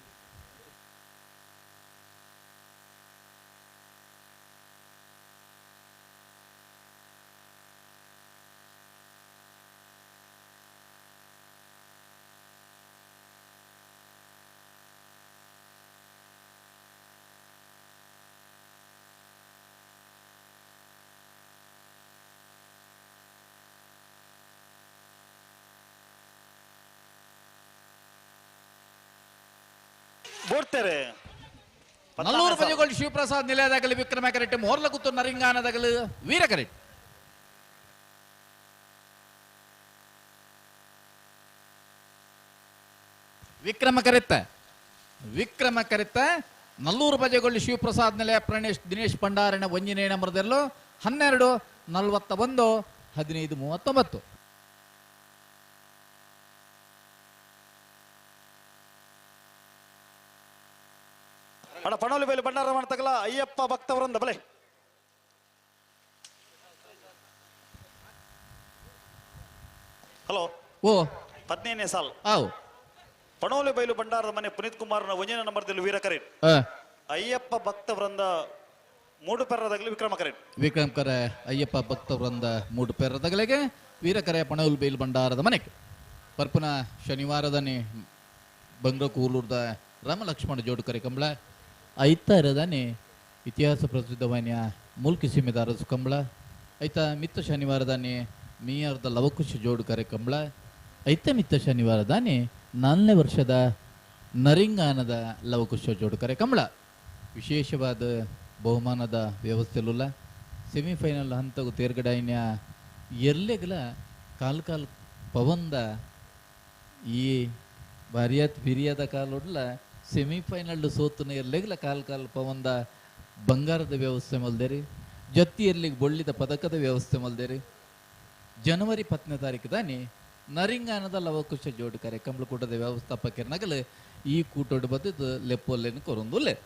ನಲ್ಲೂರು ಬಜಗೋಳಿ ಶಿವಪ್ರಸಾದ್ ನಿಲಯದಾಗಲಿ ವಿಕ್ರಮ ಕರೆಟ್ ಮೋರ್ಲಗುತ್ತು ನರಿಂಗಾನದಾಗಲು ವೀರ ಕರೆಟ್ ವಿಕ್ರಮ ಕರೆತ್ತ ನಲ್ಲೂರು ಬಜಗೋಳಿ ಶಿವಪ್ರಸಾದ್ ನಿಲಯ ಪ್ರಣೇಶ್ ದಿನೇಶ್ ಭಂಡಾರನ ಒಂಜಿನೇ ನಂಬರ್ದಲ್ಲೂ 12-41-15-39 ಅಣ್ಣ ಪಣೋಲಿ ಬೈಲು ಭಂಡಾರ ಮಾಡ್ತಗಲ ಅಯ್ಯಪ್ಪ ಭಕ್ತವೃಂದ ಬಲೆ ಹಲೋ ಓ 15ನೇ ಸಾಲ್ ಆವ್ ಪಣೋಲಿ ಬೈಲು ಭಂಡಾರದ ಮನೆ ಪುನೀತ್ ಕುಮಾರ್ನ ಒಂಜಿನ ನಂಬರ್ದಲ್ಲಿ ವೀರ ಕರೆಟ್ ಅಯ್ಯಪ್ಪ ಭಕ್ತವೃಂದ ಮೂಡು ಪೆರ್ರದಾಗಲಿ ವಿಕ್ರಮ ಕರೆಟ್ ಕರೆ ಅಯ್ಯಪ್ಪ ಭಕ್ತವೃಂದ ಮೂಡು ಪೆರ್ರದಾಗಲಿಗೆ ವೀರಕರೆ ಪಣೋಲಿ ಬೈಲು ಭಂಡಾರದ ಮನೆಗೆ ಪರ್ಪುನ ಶನಿವಾರದನೇ ಬಂಗ್ರ ಕೂಲೂರ್ದ ರಾಮಲಕ್ಷ್ಮಣ ಜೋಡುಕರೆ ಕಂಬಳ ಐತ ಇರದಾನೆ ಇತಿಹಾಸ ಪ್ರಸಿದ್ಧವಾನ್ಯ ಮುಲ್ಕಿ ಸೀಮೆದಾರ ಕಂಬಳ ಐತ ಮಿತ್ತ ಶನಿವಾರದಾನೆ ಮೀಯರ್ದ ಲವಕುಶ ಜೋಡುಕರೆ ಕಂಬಳ ಐತ ಮಿತ್ತ ಶನಿವಾರದಾನೆ 4ನೇ ವರ್ಷದ ನರಿಂಗಾನದ ಲವಕುಶ ಜೋಡುಕರೆ ಕಂಬಳ ವಿಶೇಷವಾದ ಬಹುಮಾನದ ವ್ಯವಸ್ಥೆಲ್ಲ ಸೆಮಿಫೈನಲ್ ಹಂತಗೂ ತೇರ್ಗಡಾಯಿನ ಎಲ್ಲೆಗಲ ಕಾಲ್ ಪವಂದ ಈ ಭಾರಿಯಾತ್ ಬಿರಿಯಾದ ಕಾಲೊಡ್ಲ ಸೆಮಿಫೈನಲ್ ಸೋತನ ಎಲ್ಲೆಗಲ ಕಾಲ್ ಪವಂದ ಬಂಗಾರದ ವ್ಯವಸ್ಥೆ ಮಲ್ದೇರಿ ಜೊತೆಯಲ್ಲಿ ಬೊಳ್ಳಿದ ಪದಕದ ವ್ಯವಸ್ಥೆ ಮಲ್ದೇರಿ ಜನವರಿ 10ನೇ ತಾರೀಕು ದಾನಿ ನರಿಂಗಾನದ ಲವಕುಶ ಜೋಡುಕರೆ ಕಂಬಳಕೂಟದ ವ್ಯವಸ್ಥಾಪಕರನಾಗಲು ಈ ಕೂಟೋಡು ಬದ್ದು ಲೆಪ್ಪೊಲ್ಲೆನು ಕೊರೊಂದುಲ್ಲೆ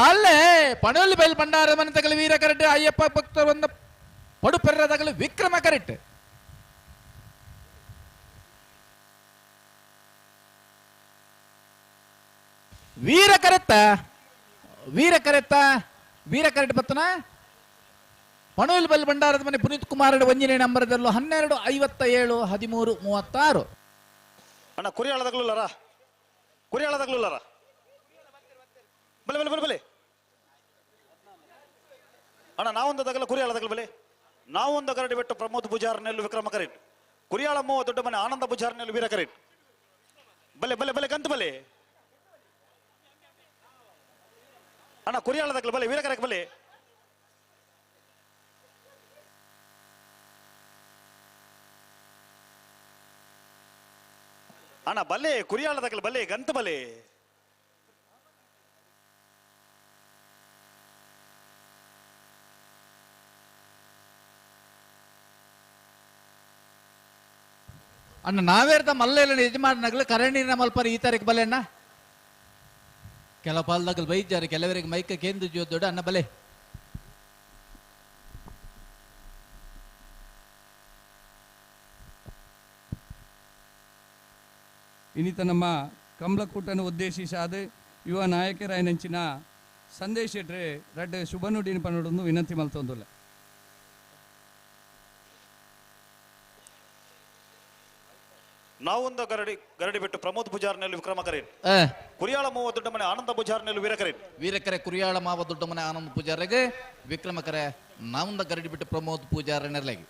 ಅಲ್ಲೇ ಪಣೋಲಿ ಬೈಲ್ ಭಂಡಾರ ಮನೆ ತಗಲಿ ವೀರ ಕರೆಟ್ ಅಯ್ಯಪ್ಪ ಭಕ್ತರು ಒಂದು ಪಡು ಪೆರ್ರದಾಗಲಿ ವಿಕ್ರಮ ಕರೆಟ್ ವೀರ ಕರೆತ್ತ ವೀರ ಕರೆಕ್ಟ್ ಬತ್ತನ ಪಣೋಲ್ ಬಲ್ ಭಂಡಾರದ ಮನೆ ಪುನೀತ್ ಕುಮಾರ್ ಒಂಜನೇ ನಂಬರ್ದಲ್ಲೂ 12-57-13-36. ಅಣ್ಣ ಕುರಿಯಾಳದಾಗ್ಲುಲ್ಲಾರ ಬಲೆ ಬಲೆ ಬಲೆ ಬಲೆ ಅಣ್ಣ ನಾವೊಂದದಾಗಲ್ಲ ಕುರಿಯಾಳದಾಗಲ ಬಲೆ ನಾವೊಂದು ಗರಡಿ ಬಿಟ್ಟು ಪ್ರಮೋದ್ ಪೂಜಾರನೆಲ್ಲು ವಿಕ್ರಮ ಕರೆಟ್ ಕುರಿಯಾಳಮ್ಮ ದೊಡ್ಡ ಮನೆ ಆನಂದ ಪೂಜಾರನೆಲ್ಲು ವೀರ ಕರೆಟ್ ಬಲೆ ಬಲೆ ಬಲೆ ಗಂತ ಬಲೆ ಅಣ್ಣ ಕುರಿಯಾಳದಾಗಲ ಬಲೆ ವೀರ ಕರೆಕ್ ಬಲೆ ಅಣ್ಣ ಬಲೆ ಕುರಿಯಾಳದಾಗಲ ಬಲೆ ಗಂತ ಬಲೆ ಅಣ್ಣ ನಾವೇರ್ದ ಮಲ್ಲೆಲ್ಲ ಯಜಮಾನಗಳು ಕರಣಿನ ಮಲ್ಪರಿ ಈ ತಾರೀಕು ಬಲೆ ಅಣ್ಣ ಕೆಲ ಪಾಲ್ದಾಗಲ್ ಬೈಜಾರು ಕೆಲವರಿಗೆ ಮೈಕ ಕೇಂದ್ರ ಜೋದೊಡ ಅಣ್ಣ ಬಲೆ ಇನ್ನಿತ ನಮ್ಮ ಕಮಲಕೂಟನ್ನು ಉದ್ದೇಶಿಸಾದ ಯುವ ನಾಯಕರಾಯನಂಚಿನ ಸಂದೇಶ ಇಟ್ರೆ ರಡ್ಡ ಶುಭ ನುಡಿನ ಪನ್ನೊಂದು ವಿನಂತಿ ಮಲ್ತೊಂದುಲ್ಲ. ನಾವೊಂದು ಗರಡಿ ಬಿಟ್ಟು ಪ್ರಮೋದ್ ಪೂಜಾರನೆಲ್ಲು ವಿಕ್ರಮ ಕರೆಟ್ ಕುರಿಯಾಳ ಮೂವ ದೊಡ್ಡ ಮನೆ ಆನಂದ ಪೂಜಾರನೆಲ್ಲು ವೀರ ಕರೆಟ್ ವೀರಕರೆ ಕುರಿಯಾಳ ಮಾವ ದೊಡ್ಡ ಮನೆ ಆನಂದ ಪೂಜಾರಿಗೆ ವಿಕ್ರಮಕರೆ ನಾವಂದ ಗರಡಿ ಬಿಟ್ಟು ಪ್ರಮೋದ್ ಪೂಜಾರನೆಲ್ಲಾಗಿ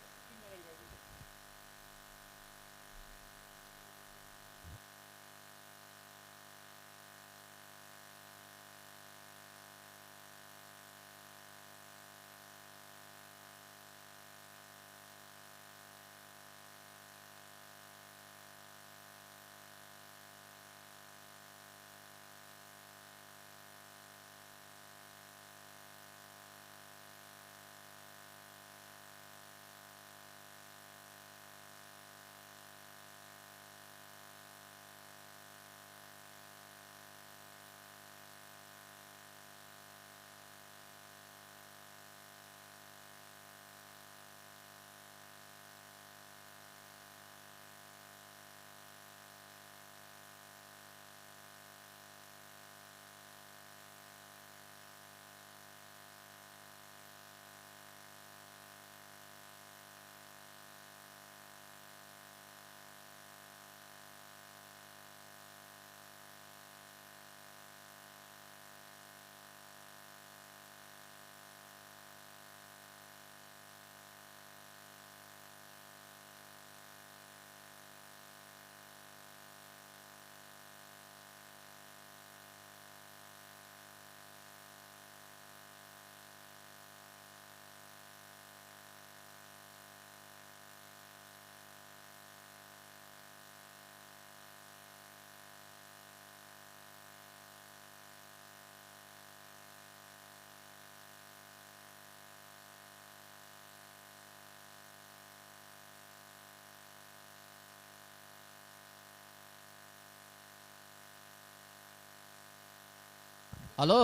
ಹಲೋ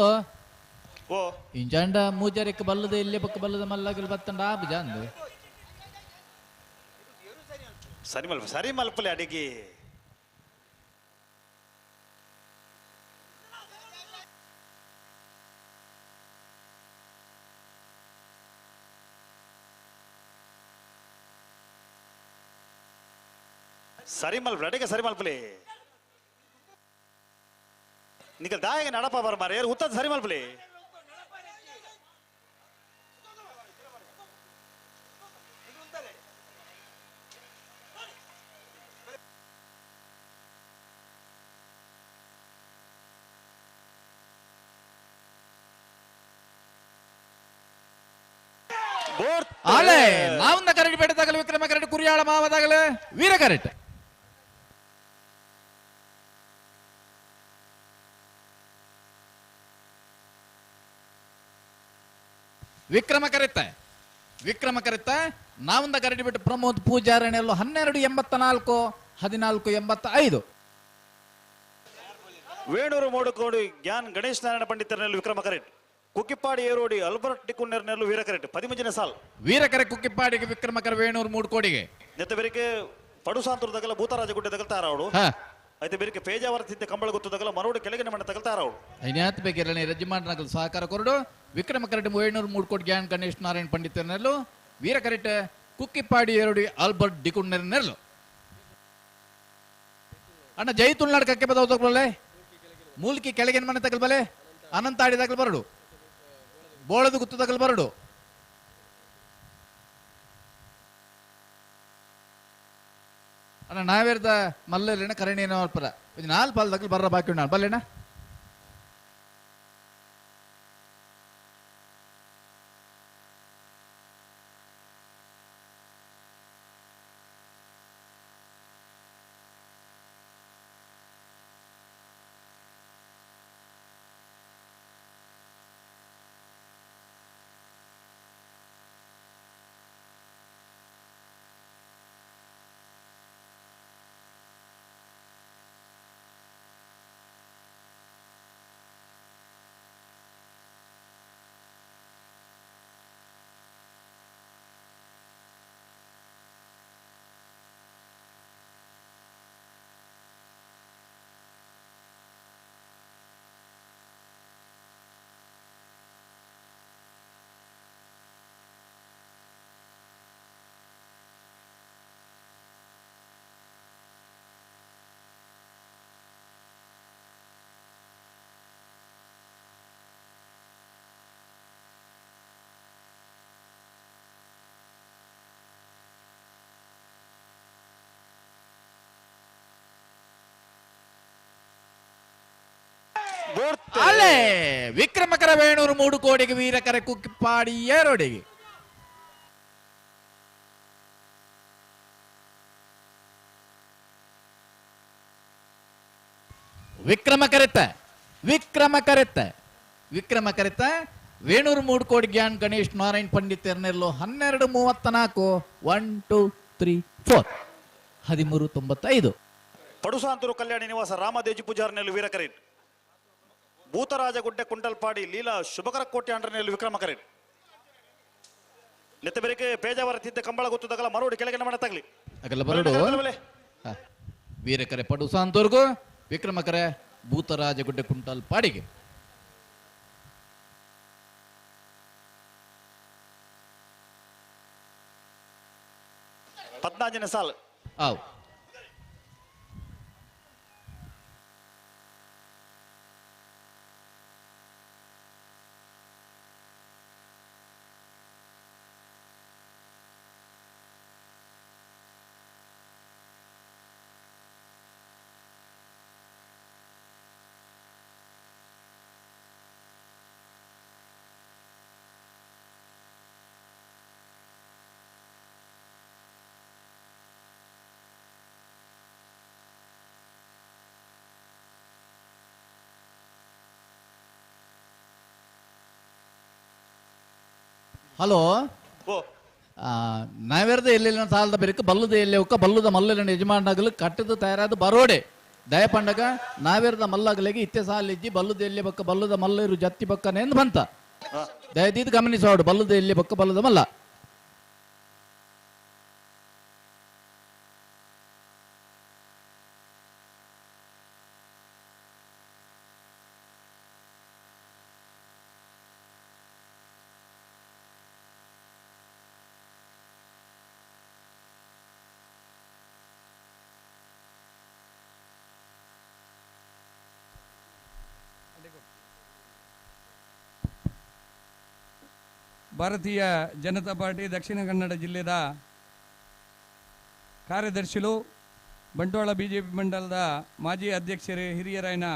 ಓ ಇಂಜಾಂಡ ಮೂಜಾರಿಕ್ ಬಲ್ಲದ ಇಲ್ಲಿ ಪಕ್ಕ ಬಲ್ಲದ ಮಲ್ಲಾಗಿಲ್ ಬತ್ತಂಡ ಬುಜಾಂದು ಸರಿ ಮಲ್ಪಲೆ ಅಡಿಗೆ ಸರಿ ಮಲ್ಪಲೆ ಅಡಿಗೆ ಸರಿ ಮಲ್ಪಲೆ ನಿಖಲ್ ದಾಯಗೆ ನಡಪ ಬರ ಮಾರ ಯಾರು ಉತ್ತದ ಸರಿ ಮಲ್ಪಲೆ ಆಲೆ ನಾವಂದ ಕರಡಿ ಬೇಡದಾಗಲ ವಿಕ್ರಮ ಕರಡಿ ಕುರಿಯಾಳ ಮಾವದಾಗಲ ವೀರ ಕರೆಟ್ ವಿಕ್ರಮ ಕರೆತ್ತ ನಾವಂದ ಕರಡಿ ಬಿಟ್ಟು ಪ್ರಮೋದ್ ಪೂಜಾರಣೆಯಲ್ಲೂ 12-84-14-85 ವೇಣೂರು ಮೋಡುಕೋಡಿ ಜ್ಞಾನ್ ಗಣೇಶ್ ನಾರಾಯಣ ಪಂಡಿತರನೆಲ್ಲು ವಿಕ್ರಮ ಕರೆಟ್ ಕುಕ್ಕಿಪ್ಪಾಡಿ ಏರೋಡಿ ಅಲ್ಬರ್ಟ್ ಟಿಕ್ಕುನ್ನೆರ್ನೆಲ್ಲು ವೀರ ಕರೆಟ್ 15ನೇ ಸಾಲ್ ವೀರಕರೆ ಕುಕ್ಕಿಪ್ಪಾಡಿಗೆ ವಿಕ್ರಮಕರ ವೇಣೂರು ಮೂಡ್ಕೋಡಿಗೆ ನೆತ್ತಬೇರಿಗೆ ಪಡುಸಾಂತುರದಾಗಲ ಭೂತರಾಜ ಗುಡ್ಡದಾಗಲ ತಾರಾವಡು అయితే ಬೇರೆ ಪೇಜಾವರತಿದ್ದ ಕಂಬಳ ಗೊತ್ತದಾಗಲ್ಲ ಮರೋಡು ಕೆಳಗಿನ ಮಣ್ಣ ತಗಲ್ತಾರ ಅವರು ಐನಾತ್ ಬೇಕಿರಲಿ ರಜಮಾನ್ ನಗಲ್ ಸಹಕಾರ ಕೊರಡು ವಿಕ್ರಮ ಕರೆಕ್ಟ್ 703 ಕೋಟಿ ಗ್ಯಾನ್ ಗಣೇಶ್ ನಾರಾಯಣ್ ಪಂಡಿತನೆರಲು ವೀರ ಕರೆಕ್ಟ್ ಕುಕ್ಕಿಪಾಡಿ ಎರಡು ಆಲ್ಬರ್ಟ್ ಡಿಕುಂಡನೆರಲು ಅಣ್ಣ ಜೈ ತುಳ್ನಾಡ್ ಕಕ್ಕೆ ಬದವು ತಗೊಳ್ಳಲೆ ಮೂಲ್ಕಿ ಕೆಳಗಿನ ಮನೆ ತಗಲ್ಬಲೆ ಅನಂತ ಆಡಿ ತಗಲ್ ಬರಡು ಬೋಳದು ಗುತ್ತು ತಗಲ್ ಬರಡು ಅಣ್ಣ ನಾವೇರ್ದ ಮಲ್ಲೇನ ಕರಣೇನೋ ಅಲ್ಪರ ಇದು 4 ಪಾಲ್ ತಗಲ್ ಬರ್ರ ಬಾಕಿ ಉಂಡ ಬಲ್ಲೇನ ಅಲ್ಲೇ ವಿಕ್ರಮಕರ 703 ಕೋಟಿಗೆ ವೀರಕರ ಕುಕ್ಕಿಪಾಡಿ ಏರೋಡಿಗೆ ವಿಕ್ರಮ ಕರೆತ್ತ 703 ಕೋಟಿ ಗ್ಯಾನ್ ಗಣೇಶ್ ನಾರಾಯಣ್ ಪಂಡಿತ್ ಎರ್ನೆರ್ಲು 12:34 1 2 3 4 13:95 ಪಡುಸಾಂತೂರು ಕಲ್ಯಾಣಿ ನಿವಾಸ ರಾಮದೇಜಿ ಪೂಜಾರನೆಲ್ಲು ವೀರಕರೇಟ್ ಭೂತರಾಜಗುಡ್ಡೆ ಕುಂಟಲ್ಪಾಡಿ ಲೀಲಾ ಶುಭಕರ ಕೋಟೆ ಅಂಡ್ರನೆಲ್ಲು ವಿಕ್ರಮ ಕರೇಟ್ ನೆತ್ತ ಬೆರಕೆ ಪೇಜಾವರತಿದ್ದ ಕಂಬಳ ಗೊತ್ತದಾಗಲ್ಲ ಮರೋಡಿ ಕೆಳಗಿನ ಮನೆ ತಗಲಿ ಅಗಲ ಬರಡು ವೀರಕರೆ ಪಡುಸಾಂತೂರ್ಗು ವಿಕ್ರಮಕರೆ ಭೂತರಾಜಗುಡ್ಡೆ ಕುಂಟಲ್ಪಾಡಿಗೆ ಪದ್ನಾಜನೆ ಸಾಲ್ ಆವ್ ಹಲೋ ನಾವೇರ್ದ ಎಲ್ಲೆಲ್ಲ ಸಾಲದ ಬೆರಕು ಬಲ್ಲದ ಎಲ್ಲೆ ಒಕ್ಕ ಬಲ್ಲದ ಮಲ್ಲನ ಯಜಮಾನಗಲು ಕಟ್ಟದ ತಯಾರಾದ ಬರೋಡೆ ದಯ ಪಂಡಗ ನಾವೇರ್ದ ಮಲ್ಲಗಲಿಗೆ ಇತ್ತೆ ಸಾಲಿಜ್ಜಿ ಬಲ್ಲದ ಎಲ್ಲೆ ಬಕ್ಕ ಬಲ್ಲದ ಮಲ್ಲರು ಜತ್ತಿ ಬಕ್ಕನೆ ಎಂದು ಬಂತ ದಯದೀದ್ ಗಮನಿಸೋಡು ಬಲ್ಲದ ಎಲ್ಲೆ ಬಕ್ಕ ಬಲ್ಲದ ಮಲ್ಲ ಭಾರತೀಯ ಜನತಾ ಪಾರ್ಟಿ ದಕ್ಷಿಣ ಕನ್ನಡ ಜಿಲ್ಲೆಯ ಕಾರ್ಯದರ್ಶಿಗಳು ಬಂಟ್ವಾಳ ಬಿಜೆಪಿ ಮಂಡಲದ ಮಾಜಿ ಅಧ್ಯಕ್ಷರೇ ಹಿರಿಯರಾಯನ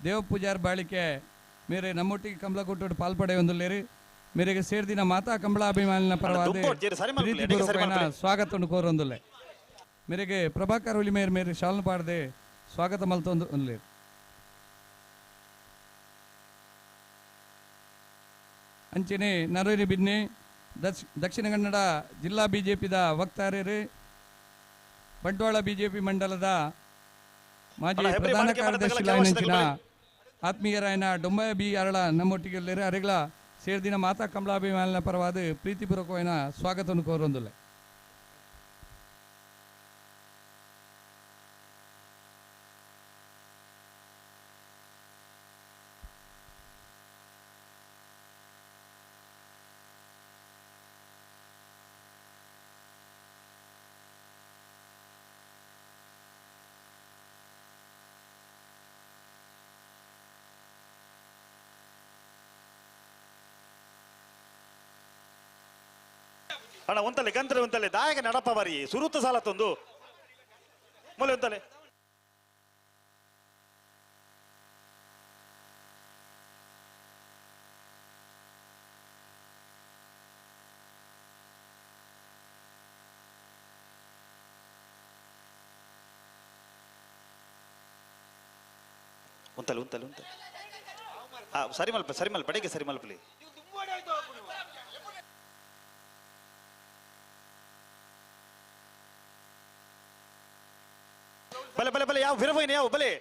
ದೇವಪೂಜಾರ್ ಬಾಳಿಕೆ ಮೇರೆ ನಮ್ಮೊಟ್ಟಿಗೆ ಕಂಬಳ ಕೊಟ್ಟು ಪಾಲ್ಪಡೆಯೊಂದುಲ್ಲೇರಿ ಮೇರೆಗೆ ಸೇರ್ದಿನ ಮಾತಾ ಕಂಬಳಾಭಿಮಾನಿನ ಪರವಾದ ಪ್ರೀತಿಪೂರ್ವಕమైన ಸ್ವಾಗತ ಕೋರೊಂದುಲ್ಲೆ ಮೇರೆಗೆ ಪ್ರಭಾಕರ್ ಹುಲಿ ಮೇರೆ ಶಾಲ್ನ ಪಾಡದೆ ಸ್ವಾಗತ ಮಲ್ತೊಂದು ಅಂಚನೆ ನರೇರಿ ಬಿನ್ನೆ ದಕ್ಷಿಣ ಕನ್ನಡ ಜಿಲ್ಲಾ ಬಿಜೆಪಿದ ವಕ್ತಾರರೇ ಬಂಟ್ವಾಳ ಬಿಜೆಪಿ ಮಂಡಲದ ಮಾಜಿ ಪ್ರಧಾನ ಕಾರ್ಯದರ್ಶಿ ಆತ್ಮೀಯರಾಯನ ಡೊಂಬಯ ಬಿ ಅರಳ ನಮ್ಮೊಟ್ಟಿಗೆ ಅರೆಗಳ ಸೇರ್ದಿನ ಮಾತಾ ಕಂಬಳಾಭಿಮಾನಿನ ಪರವಾದ ಪ್ರೀತಿಪೂರ್ವಕమైన ಸ್ವಾಗತವನ್ನು ಕೋರೊಂದುಲ್ಲೆ ಅಣ್ಣ ಒಂತಲೆ ಗಂತ್ರೆ ಒಂತಲೆ ದಾಯಕ ನಡಪ ಬಾರಿ ಸುರುತ್ತ ಸಾಲ ತಂದು ಮೊಲೆ ಒಂತಲೆ ಉಂತಲೆ ಉಂತಲೆ ಉಂತಲೆ ಸರಿ ಮಲ್ಪ ಪಡೆಗೆ ಸರಿ ಮಲ್ಪಲಿ ಬಲೆ ಬಲೆ ಬಲೆ ಯಾವ ವಿರವೈನ ಯಾವ ಬಲೆ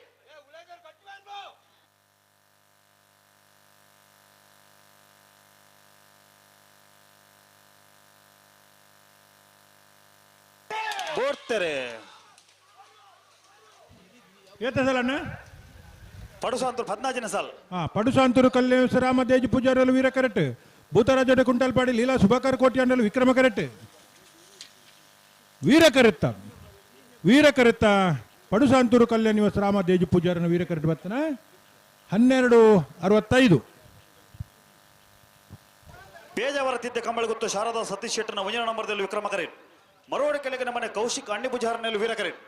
ಬೋಡ್ತಾರೆ ಏತ ಸಲ ಪಡುಸಾಂತೂರು 14ನೇ ಸಾಲ್ ಪಡುಸಾಂತೂರು ಕಲ್ಲೇಶ್ವರ ರಾಮದೇಜಿ ಪೂಜಾರಲು ವೀರ ಕರೆಟ್ ಭೂತರಾಜ ಕುಂಟಲ್ಪಾಡಿ ಲೀಲಾ ಸುಭಾಕರ್ ಕೋಟ್ಯಾಂಡಲು ವಿಕ್ರಮ ಕರೆಟ್ ವೀರ ಕರೆತ್ತ ಪಡುಸಾಂತೂರು ಕಲ್ಯಾಣ ನಿವಾಸ ರಾಮದೇಜಿ ಪೂಜಾರನ ವೀರ ಕರೆಟ್ ಬರ್ತನ 12:65 ಪೇಜಾವರ ತಿದ್ದೆ ಕಂಬಳಗುತ್ತು ಶಾರದಾ ಸತೀಶ್ ಶೆಟ್ಟರ್ನ 1ನೇ ನಂಬರ್ದಲ್ಲಿ ವಿಕ್ರಮ ಕರೆಟ್ ಮರೋಡಿ ಕೆಳಗಿನ ಮನೆ ಕೌಶಿಕ್ ಅಣ್ಣಿ ಪೂಜಾರನಲ್ಲಿ ವೀರ ಕರೆಟ್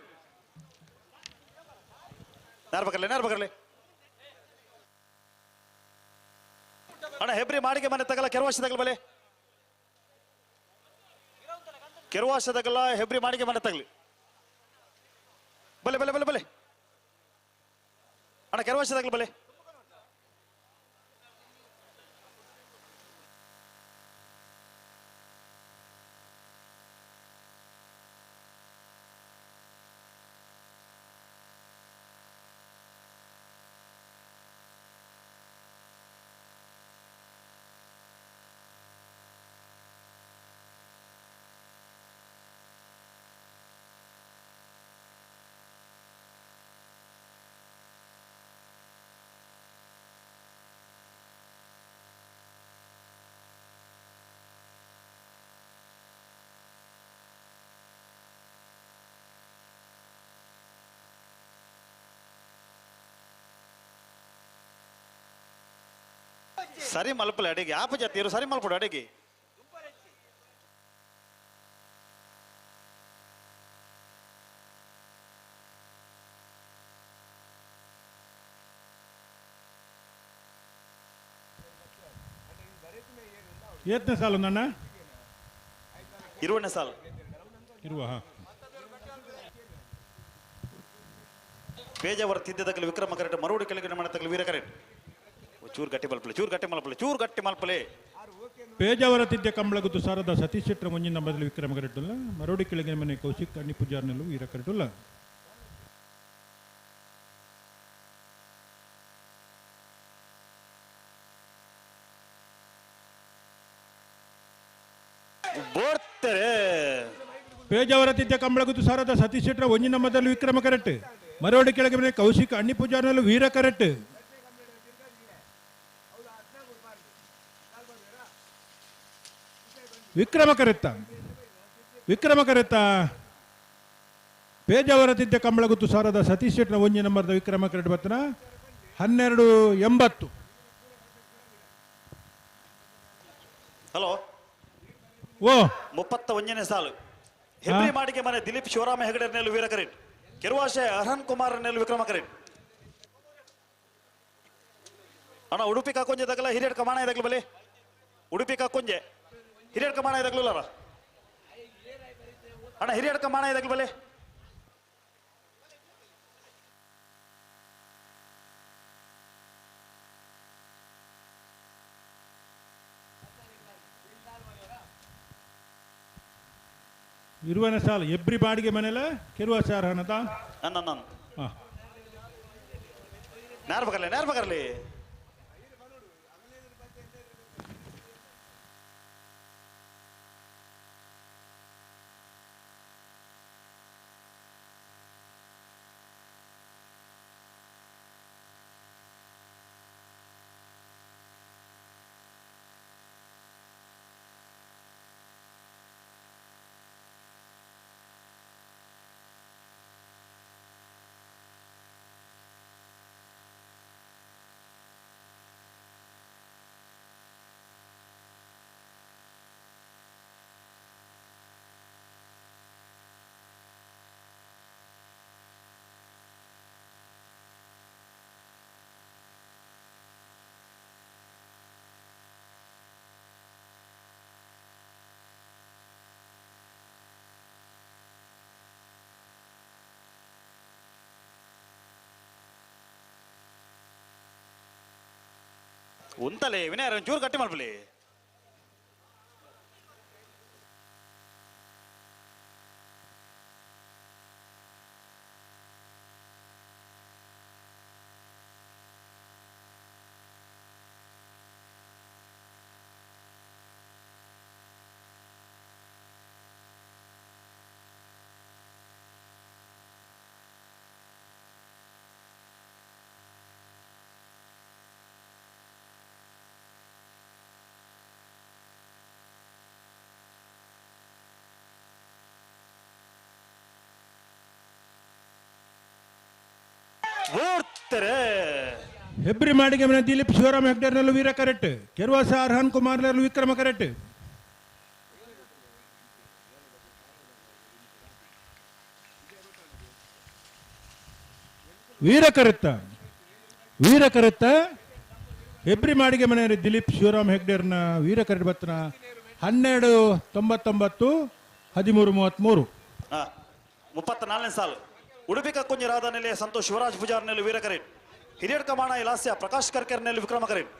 ನಾರ್ಬಕರ್ಲೆ ಅಣ್ಣ ಹೆಬ್ರಿ ಮಾಡಿಗೆ ಮನೆ ತಗಲ ಕೆರವಾಶದಗಲ ಬಲೆ ಕೆರವಾಶದಗಲ ಹೆಬ್ರಿ ಮಾಡಿಗೆ ಮನೆ ತಗಲಿ ಬಲೆ ಬಲೆ ಬಲೆ ಬಲೆ ಅಣ್ಣ ಕೆರವಾಶದಗಲ ಬಲೆ ಸರಿ ಮಲ್ಪಲೆ ಅಡಿಗೆ ಆಪ ಜಾತಿಯರು ಸರಿ ಮಲ್ಪಡು ಅಡಿಗೆ ಏತನೇ ಸಾಲು ನನ್ನ 20ನೇ ಸಾಲ್ ಪೇಜಾವರ ತಿದ್ದದಗಲು ವಿಕ್ರಮ ಕರೆಟ್ ಮರೋಡಿ ಕೆಳಗಿನ ಮನೆ ತಗಲು ವೀರ ಕರೆಟ್ ಚೂರು ಗಟ್ಟಿ ಮಲ್ಪಲೆ ಪೇಜಾವರ ತಿದ್ದೆ ಕಂಬಳಗುತ್ತು ಸಾರದ ಸತೀಶ್ ಶೆಟ್ಟರ 1ನೇ ನಂಬರ್ದಲ್ಲಿ ವಿಕ್ರಮ ಕರೆಟ್ಟುಲ್ಲ ಮರೋಡಿ ಕೆಳಗಿನ ಮನೆ ಕೌಶಿಕ್ ಅಣ್ಣಿ ಪೂಜಾರ್ನಲ್ಲೂ ವೀರ ಕರೆಟ್ಟುಲ್ಲ ಪೇಜಾವರ ತಿದ್ದೆ ಕಂಬಳಗುತ್ತು ಸಾರದ ಸತೀಶ್ ಶೆಟ್ಟರ 1ನೇ ನಂಬರ್ದಲ್ಲಿ ವಿಕ್ರಮ ಕರೆಟ್ ಮರೋಡಿ ಕೆಳಗಿನ ಮನೆ ಕೌಶಿಕ್ ಅಣ್ಣಿ ಪೂಜಾರ್ನಲ್ಲೂ ವೀರ ಕರೆಟ್ ವಿಕ್ರಮ ಕರೆತ್ತ ಪೇಜಾವರ ತಿದ್ದೆ ಕಂಬಳಗುತ್ತು ಸಾರದ ಸತೀಶ್ ಶೆಟ್ಟರ 1ನೇ ನಂಬರ್ದ ವಿಕ್ರಮ ಕರೆಟ್ ಬರ್ತನ 12:80 ಹಲೋ 31ನೇ ಸಾಲು ಹೆಬ್ರಿ ಮಾಡಿಗೆ ಮನೆ ದಿಲೀಪ್ ಶಿವರಾಮ ಹೆಗಡೆರ್ನೆಲ್ಲು ವೀರ ಕರೆಟ್ ಕೆರುವಾಶೆ ಅರ್ಹನ್ ಕುಮಾರ್ ನೆಲ್ಲು ವಿಕ್ರಮ ಕರೆಟ್ ಅಣ್ಣ ಉಡುಪಿ ಕಾಕೊಂಜೆ ತಗಲ ಹಿರಿಯಡ್ ಕಮಾಣ ಇದಾಗಲು ಬಲೆ ಉಡುಪಿ ಕಾಕೊಂಜೆ ಹಿರಿಯಡ್ ಕಮಾಣ ಇದಾಗಲು ಅಣ್ಣ ಹಿರಿಯಡ್ ಕಮಾಣ ಇದಾಗಲು ಬಲೆ ಇರುವನ ಸಾಲ ಎಬ್ರಿ ಬಾಡಿಗೆ ಮನೆಲ್ಲ ಕೆರುವಾಶ ಅರ್ಹನತ ನೇರ ಬಗರ್ಲಿ ಉಂತಲೆ ವಿನಯ್ ಒಂಚೂರು ಗಟ್ಟಿ ಮಾಡ್ಬಲಿ. ಹೆಬ್ರಿ ಮಾಡಿಗೆ ಮನೆ ದಿಲೀಪ್ ಶಿವರಾಮ್ ಹೆಗ್ಡೇರ್ನಲ್ಲೂ ವೀರ ಕರೆಟ್, ಕೆರ್ವಾಸ ಅರ್ಹಾನ್ ಕುಮಾರ್ನಲ್ಲೂ ವಿಕ್ರಮ ಕರೆಟ್. ವೀರ ಕರೆತ್ತ ಹೆಬ್ರಿ ಮಾಡಿಗೆ ಮನೆ ದಿಲೀಪ್ ಶಿವರಾಮ್ ಹೆಗ್ಡೇರ್ನ ವೀರ ಕರೆಟ್ ಬತ್ತನ 1299 1333. 34ನೇ ಸಾಲು ಉಡುಪಿ ಕಕ್ಕುಂಜಿ ರಾಧಾನೆಲೆ ಸಂತೋಷ್ ಶಿವರಾಜ್ ಪೂಜಾರ್ನೆಲ್ಲು ವೀರ ಕರೆಟ್, ಹಿರಿಯಡ್ ಕಮಾಣ ಇಲಾಸ್ಯ ಪ್ರಕಾಶ್ ಕರ್ಕರ್ನೆಲ್ಲು ವಿಕ್ರಮ ಕರೆಟ್.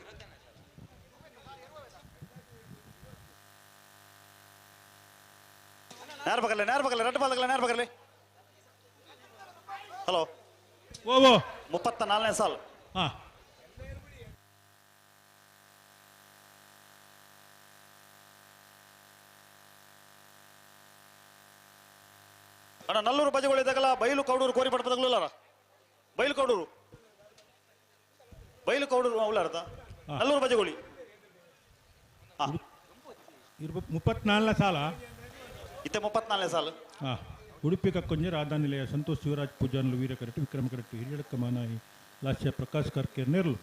ನೇರ ಬಗಲೆ ರೆಡ್ ಬಾಲ್ ನೇರ ಬಗಲೆ. ಹಲೋ 34ನೇ ಸಾಲು. ಅಣ್ಣ ನಲ್ಲೂರು ಬಜೆಗಳು ಇದ್ದಾಗಲ್ಲ ಬೈಲು ಕೌಡೂರು ಕೋರಿ ಪಡ್ಪದಾಗಲ್ಲ ಬೈಲು ಕೌಡೂರು ಉಳ್ಳಾರದ ನಲ್ಲೂರು ಬಜೆಗೋಳಿ 34ನೇ ಸಾಲ. ಇತ್ತೆ 34ನೇ ಸಾಲು. ಉಡುಪಿ ಕಕ್ಕುಂಜ ರಾಧಾನಿಲಯ ಸಂತೋಷ್ ಶಿವರಾಜ್ ಪೂಜಾನ್ಲು ವೀರ ಕರೆಟ್, ವಿಕ್ರಮ ಕರೆಟ್, ಹಿರಿಯಡ್ಕ ಮಾನಾಯಿ ಲಾಸ್ಯ ಪ್ರಕಾಶ್ ಕರ್ಕೇರ್ ನೆರ್ಲು.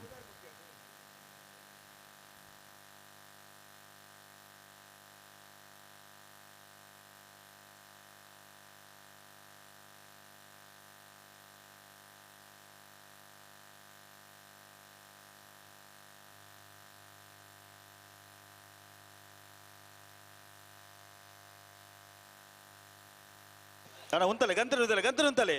ಅಣ್ಣ ಉಂತಲೆ ಗಂತರು ಉಂತಲೆ.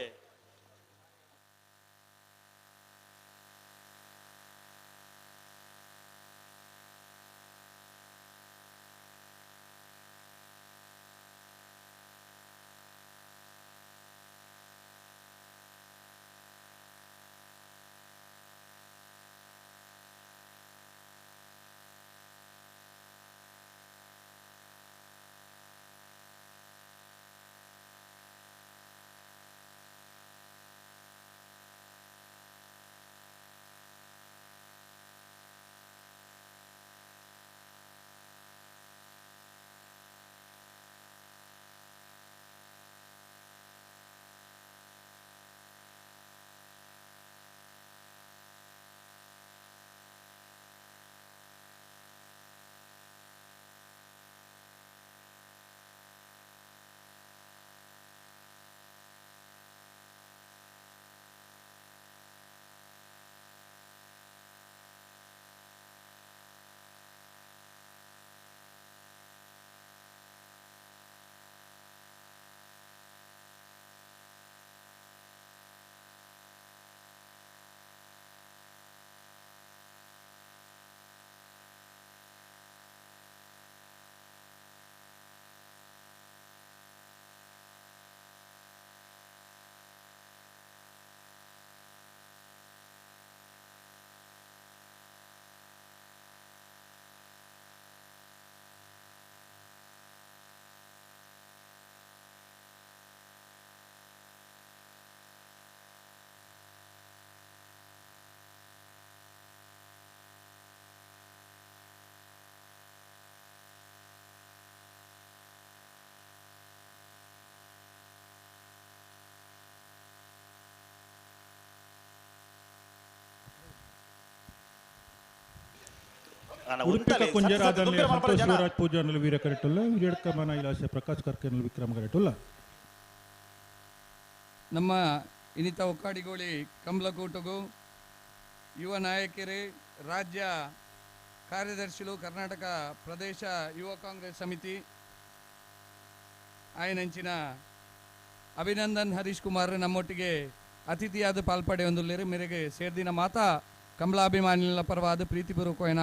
ಉಡುಪಿ ಕಕ್ಕುಂಜ ರಾಧಾನಿಲಯ ಸಂತೋಷ್ ಶಿವರಾಜ್ ಪೂಜಾರ್ನಲ್ಲೂ ವೀರ ಕರೆಟುಲ್ಲ, ಹಿರಿಯಡ್ಕ ಮಾನಾಯಿ ಲಾಸ್ಯ ಪ್ರಕಾಶ್ ಕರ್ಕೇರ್ನಲ್ಲೂ ವಿಕ್ರಮ ಕರೆಟುಲ್ಲ. ನಮ್ಮ ಇನಿತ ಒಕ್ಕಾಡಿಗೋಳಿ ಕಮಲಕೂಟಗು ಯುವ ನಾಯಕರೇ, ರಾಜ್ಯ ಕಾರ್ಯದರ್ಶಿಗಳು, ಕರ್ನಾಟಕ ಪ್ರದೇಶ ಯುವ ಕಾಂಗ್ರೆಸ್ ಸಮಿತಿ ಆಯನಂಚಿನ ಅಭಿನಂದನ್ ಹರೀಶ್ ಕುಮಾರ್ ನಮ್ಮೊಟ್ಟಿಗೆ ಅತಿಥಿಯಾದ ಪಾಲ್ಪಡೆ ಒಂದುಲ್ಲೇರು ಮೇರೆಗೆ ಸೇರ್ದಿನ ಮಾತಾ ಕಮಲಾಭಿಮಾನಿಗಳ ಪರವಾದ ಪ್ರೀತಿಪೂರ್ವಕమైన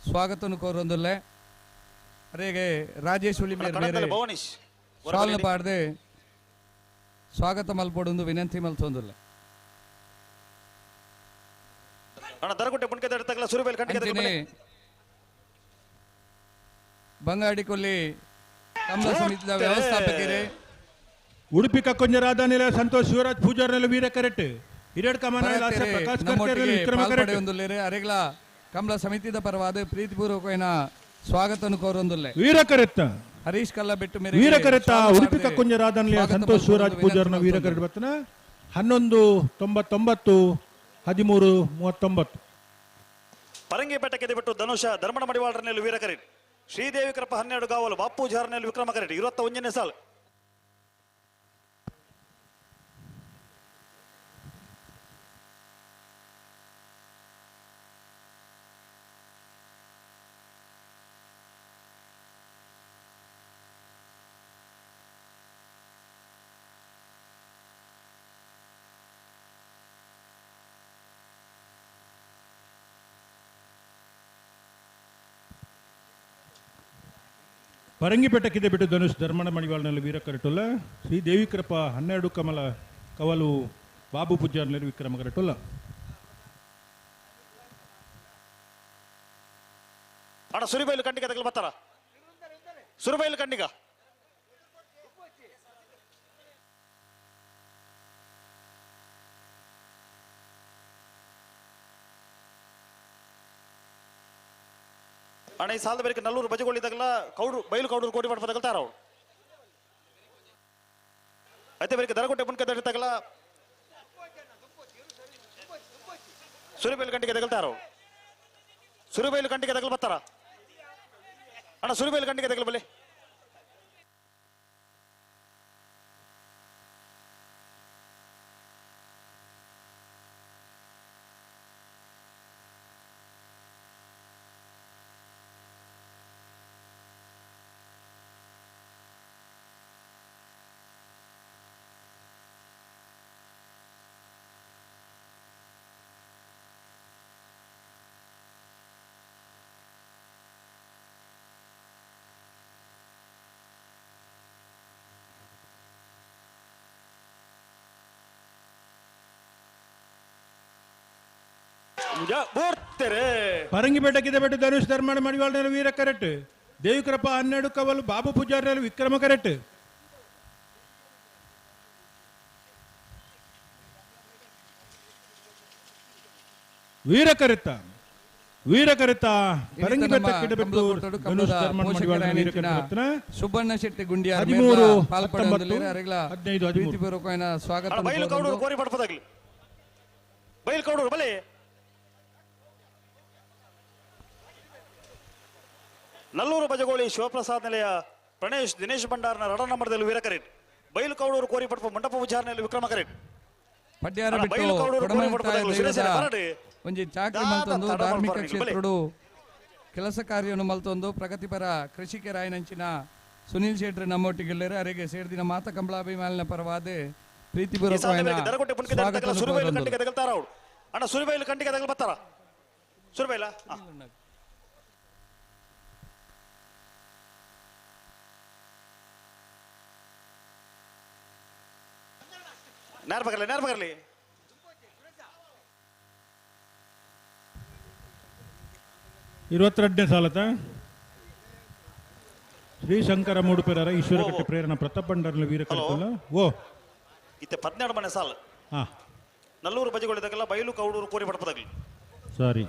ಸ್ವಾಗತವನ್ನು ಕೋರೊಂದುಲ್ಲೆ ಅರೆಗೆ ರಾಜೇಶ್ ಉಳಿಮೇರ್ ಬೇರೆ ಶಾಲ್ನ ಪಾಡದೆ ಸ್ವಾಗತ ಮಲ್ಪಡೊಂದು ವಿನಂತಿ ಮಲ್ತೊಂದುಲ್ಲೆ ಬಂಗಾಡಿ ಕೊಲ್ಲಿ ಕಮಲ ಸಮಿತಿಯ ವ್ಯವಸ್ಥಾಪಕರೇ ಉಡುಪಿ ಕಕ್ಕೊಂಜ ರಾಧಾನಿಲ ಸಂತೋಷ್ ಶಿವರಾಜ್ ಪೂಜಾರ್ನೆಲ ವೀರ ಕರೆಟ್ ಹಿರೇಡ್ ಕಮನ ಪ್ರಕಾಶ್ ಕರ್ಕೇರನೆಲ ವಿಕ್ರಮ ಕರೆಟ್ ಒಂದುಲ್ಲೆರೆ ಅರೆಗ್ಲ ಕಮಲ ಸಮಿತಿದ ಪರವಾದ ಪ್ರೀತಿಪೂರ್ವಕమైన ಸ್ವಾಗತವನ್ನು ಕೋರೊಂದುಲ್ಲೆ ವೀರ ಕರೆತ್ತ ಹರೀಶ್ ಕಲ್ಲ ಬೆಟ್ಟು ಮೇರೆ ವೀರ ಕರೆತ್ತ ಉಡುಪಿ ಕಕ್ಕೊಂಜ ರಾಧಾನಿಲ ಸಂತೋಷ್ ಶಿವರಾಜ್ ಪೂಜಾರ್ನ ವೀರ ಕರೆಟ್ ಬತ್ತನ 1199 1339 ಪರಂಗಿಪೇಟೆ ಕೆದಿಬಿಟ್ಟು ಧನುಷ ಧರ್ಮಣ ಮಡಿವಾಳರನೆಲ್ಲ ವೀರ ಕರೆಟ್ ಶ್ರೀದೇವಿ ಕೃಪ 12 ಗಾವಲು ಬಾಪು ಜಾರ್ನೆಲ್ಲ ವಿಕ್ರಮ ಕರೆಟ್ 21ನೇ ಸಾಲು ಪರಂಗಿಪೇಟೆ ಕಿದೆಬಿಟ್ಟು ಧನುಷ್ ಧರ್ಮಣ ಮಣಿವಾಳನಲ್ಲಿ ವೀರ ಕರೆಟುಲ್ಲ ಶ್ರೀ ದೇವಿ ಕೃಪ 12 ಕಮಲ ಕವಲು ಬಾಬು ಪೂಜಾರ್ನಲ್ಲಿ ವಿಕ್ರಮ ಕರೆಟುಲ್ಲ ಅಣ್ಣ ಸುರಿಬೈಲು ಕಂಡಿಗೆ ತಗಲು ಬರ್ತಾರ ಸುರಿಬೈಲು ಕಂಡಿಗ ಅಣ್ಣ ಈ ಸಾಲದ ಬೇರೆ ನಲ್ಲೂರು ಬಜೆಗಳಿದ್ದಾಗಲ್ಲ ಕೌಡು ಬೈಲು ಕೌಡೂರು ಕೋಟಿ ಮಾಡ್ಬೋದು ತಗಲ್ತಾರ ಅವ್ರು అయితే ಬೇರೆ ದರಗುಟ್ಟೆ ಮುನ್ಕೆ ತಗಲ್ಲ ಸುರಿಬೈಲು ಗಂಟೆಗೆ ತಗಲ್ತಾರ ಅವ್ರು ಸುರಿಬೈಲು ಗಂಟೆಗೆ ತಗಲ್ ಬರ್ತಾರ ಅಣ್ಣ ಸುರಿಬೈಲು ಗಂಟೆಗೆ ತಗಲ್ ಬಲ್ಲಿ ಪರಂಗಿಪೇಟೆ ಕಿದೆಬಿಟ್ಟು ಧನುಷ್ ಧರ್ಮಣ ಮಣಿವಾಳನಲ್ಲಿ ವೀರ ಕರೆಟ್ ದೇವಿ ಕೃಪ 12 ಕವಲು ಬಾಬು ಪೂಜಾರ್ನಲ್ಲಿ ವಿಕ್ರಮ ಕರೆಟ್ ವೀರ ಕರೆತ ಪರಂಗಿಪೇಟೆ ಕಿದೆಬಿಟ್ಟು ಧನುಷ್ ಧರ್ಮಣ ಮಣಿವಾಳನಲ್ಲಿ ವೀರ ಕರೆಟ್ ಸುಬ್ಬಣ್ಣ ಶೆಟ್ಟಿ ಗುಂಡಿಯಾರ್ 13 ಪಾಲ್ಪಡೊಂದುಲ್ಲೆರೆ ಅರೆಗ್ಲ 15 ಪ್ರೀತಿಪೂರ್ವಕమైన ಸ್ವಾಗತ ಬೈಲು ಕೌಡೂರು ಕೋರಿ ಪಡ್ಪದಾಗ್ಲಿ ಬೈಲು ಕೌಡೂರು ಬಲೆ ನಲ್ಲೂರು ಬಜಗೋಳಿ ಶಿವಪ್ರಸಾದ್ ನಿಲಯ ಪ್ರಣೇಶ್ ದಿನೇಶ್ ಭಂಡಾರ್ನ ರಡ ನಂಬರ್ದಲ್ಲಿ ವೀರ ಕರೆಟ್ ಬೈಲು ಕೌಡೂರು ಕೋರಿ ಪಡ್ಪ ಮಂಟಪ ವಿಚಾರಣೆಯಲ್ಲಿ ವಿಕ್ರಮ ಕರೆಟ್ ಪಡ್ಯಾರ ಬಿಟ್ಟು ಒಂಜಿ ಚಾಕ್ರಿ ಮಲ್ತೊಂದು ಧಾರ್ಮಿಕ ಕ್ಷೇತ್ರಡು ಕೆಲಸ ಕಾರ್ಯವನ್ನು ಮಲ್ತೊಂದು ಪ್ರಗತಿಪರ ಕೃಷಿಕರ ಆಯ್ನಂಚಿನ ಸುನೀಲ್ ಶೆಟ್ಟಿ ನಮ್ಮೊಟ್ಟಿಗೆಲ್ಲರೆ ಅರೆಗೆ ಸೇರಿದಿನ ಮಾತ ಕಮಲಾಭಿಮಾನಿನ ಪರವಾದ ಪ್ರೀತಿಪೂರ್ವಕమైన ಅಣ್ಣ ಸುರಿಬೈಲು ಕಂಟಿಗೆ ತಗಲ್ ಬರ್ತಾರ ಸುರಿಬೈಲ ನೇರ ಬಗರ್ಲಿ 22ನೇ ಸಾಲತ ಶ್ರೀ ಶಂಕರ ಮೂಡುಪೆರರ ಈಶ್ವರಕಟ್ಟೆ ಪ್ರೇರಣ ಪ್ರತಾಪ್ ಭಂಡಾರ್ನ ವೀರ ಕರೆತಲ್ಲ ಓ ಇತ್ತೆ 12 ಮನೆ ಸಾಲ ನಲ್ಲೂರು ಬಜೆಗಳಿದ್ದಾಗಲ್ಲ ಬೈಲು ಕೌಡೂರು ಕೋರಿ ಪಡ್ಪದಾಗ್ಲಿ ಸಾರಿ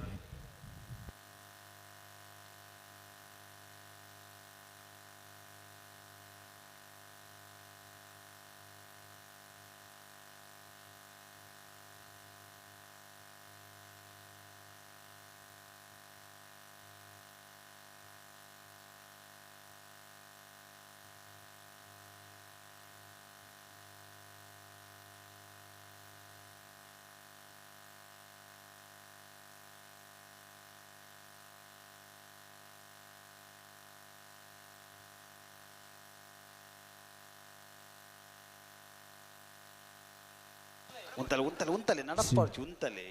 ಉಂತಲೆ ಉಂತಲೆ ಉಂತಲೆ ನಡಪಾಡ್ಚಿ ಉಂತಲೆ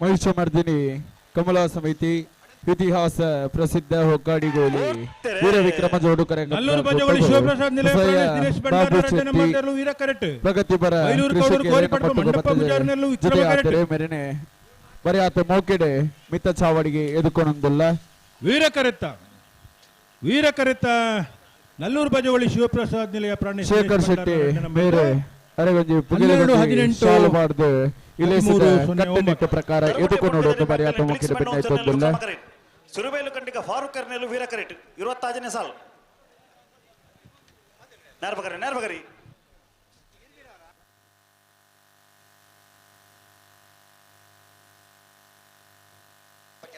ಮಹಿಷಮರ್ದಿನಿ ಕಮಲಾ ಸಮಿತಿ ಇತಿಹಾಸ ಪ್ರಸಿದ್ಧ ಹೊಕ್ಕಾಡಿ ಗೋಲಿ ವೀರ ವಿಕ್ರಮ ಜೋಡುಕರೆ ನಲ್ಲೂರು ಬಜಗೋಳಿ ಶಿವಪ್ರಸಾದ್ ನಿಲಯ ಪ್ರಾಣೇಶ್ ದಿನೇಶ್ ಭಂಡಾರ ರಂಜನ ಮಂಡಲು ವೀರ ಕರೆಟ್ ಪ್ರಗತಿಪರ ಬೈಲೂರು ಕೌಡೂರು ಕೋರಿಪಟ್ಟು ಮಂಡಪ ಗುಜಾರನೆಲ್ಲು ವಿಕ್ರಮ ಕರೆಟ್ ಮೆರೆನೆ ಬರಿಯಾತ ಮೋಕೆಡೆ ಮಿತ್ತ ಚಾವಡಿಗೆ ಎದುಕೊಂಡೊಂದಿಲ್ಲ ವೀರ ಕರೆತ ನಲ್ಲೂರು ಬಜಗೋಳಿ ಶಿವಪ್ರಸಾದ್ ನಿಲಯ ಪ್ರಾಣೇಶ್ ಶೇಖರ್ ಶೆಟ್ಟಿ ಬೇರೆ ಅರಗಂಜಿ ಪುಗಿಲಬಾರ್ದು ಇಲೇಸಿದ ಕಟ್ಟುನಿಟ್ಟು ಪ್ರಕಾರ ಎದುಕೊಂಡು ಬರಿಯಾತ ಮೋಕೆಡೆ ಬೆನ್ನಾಯ್ತೊಂದಿಲ್ಲ ಸುರುಬೇಲು ಕಂಡಿಗ ಫಾರೂಕ್ ಕರ್ನೆಲು ವೀರ ಕರೆಟ್ 25ನೇ ಸಾಲ್ ನೇರ್ಬಗರಿ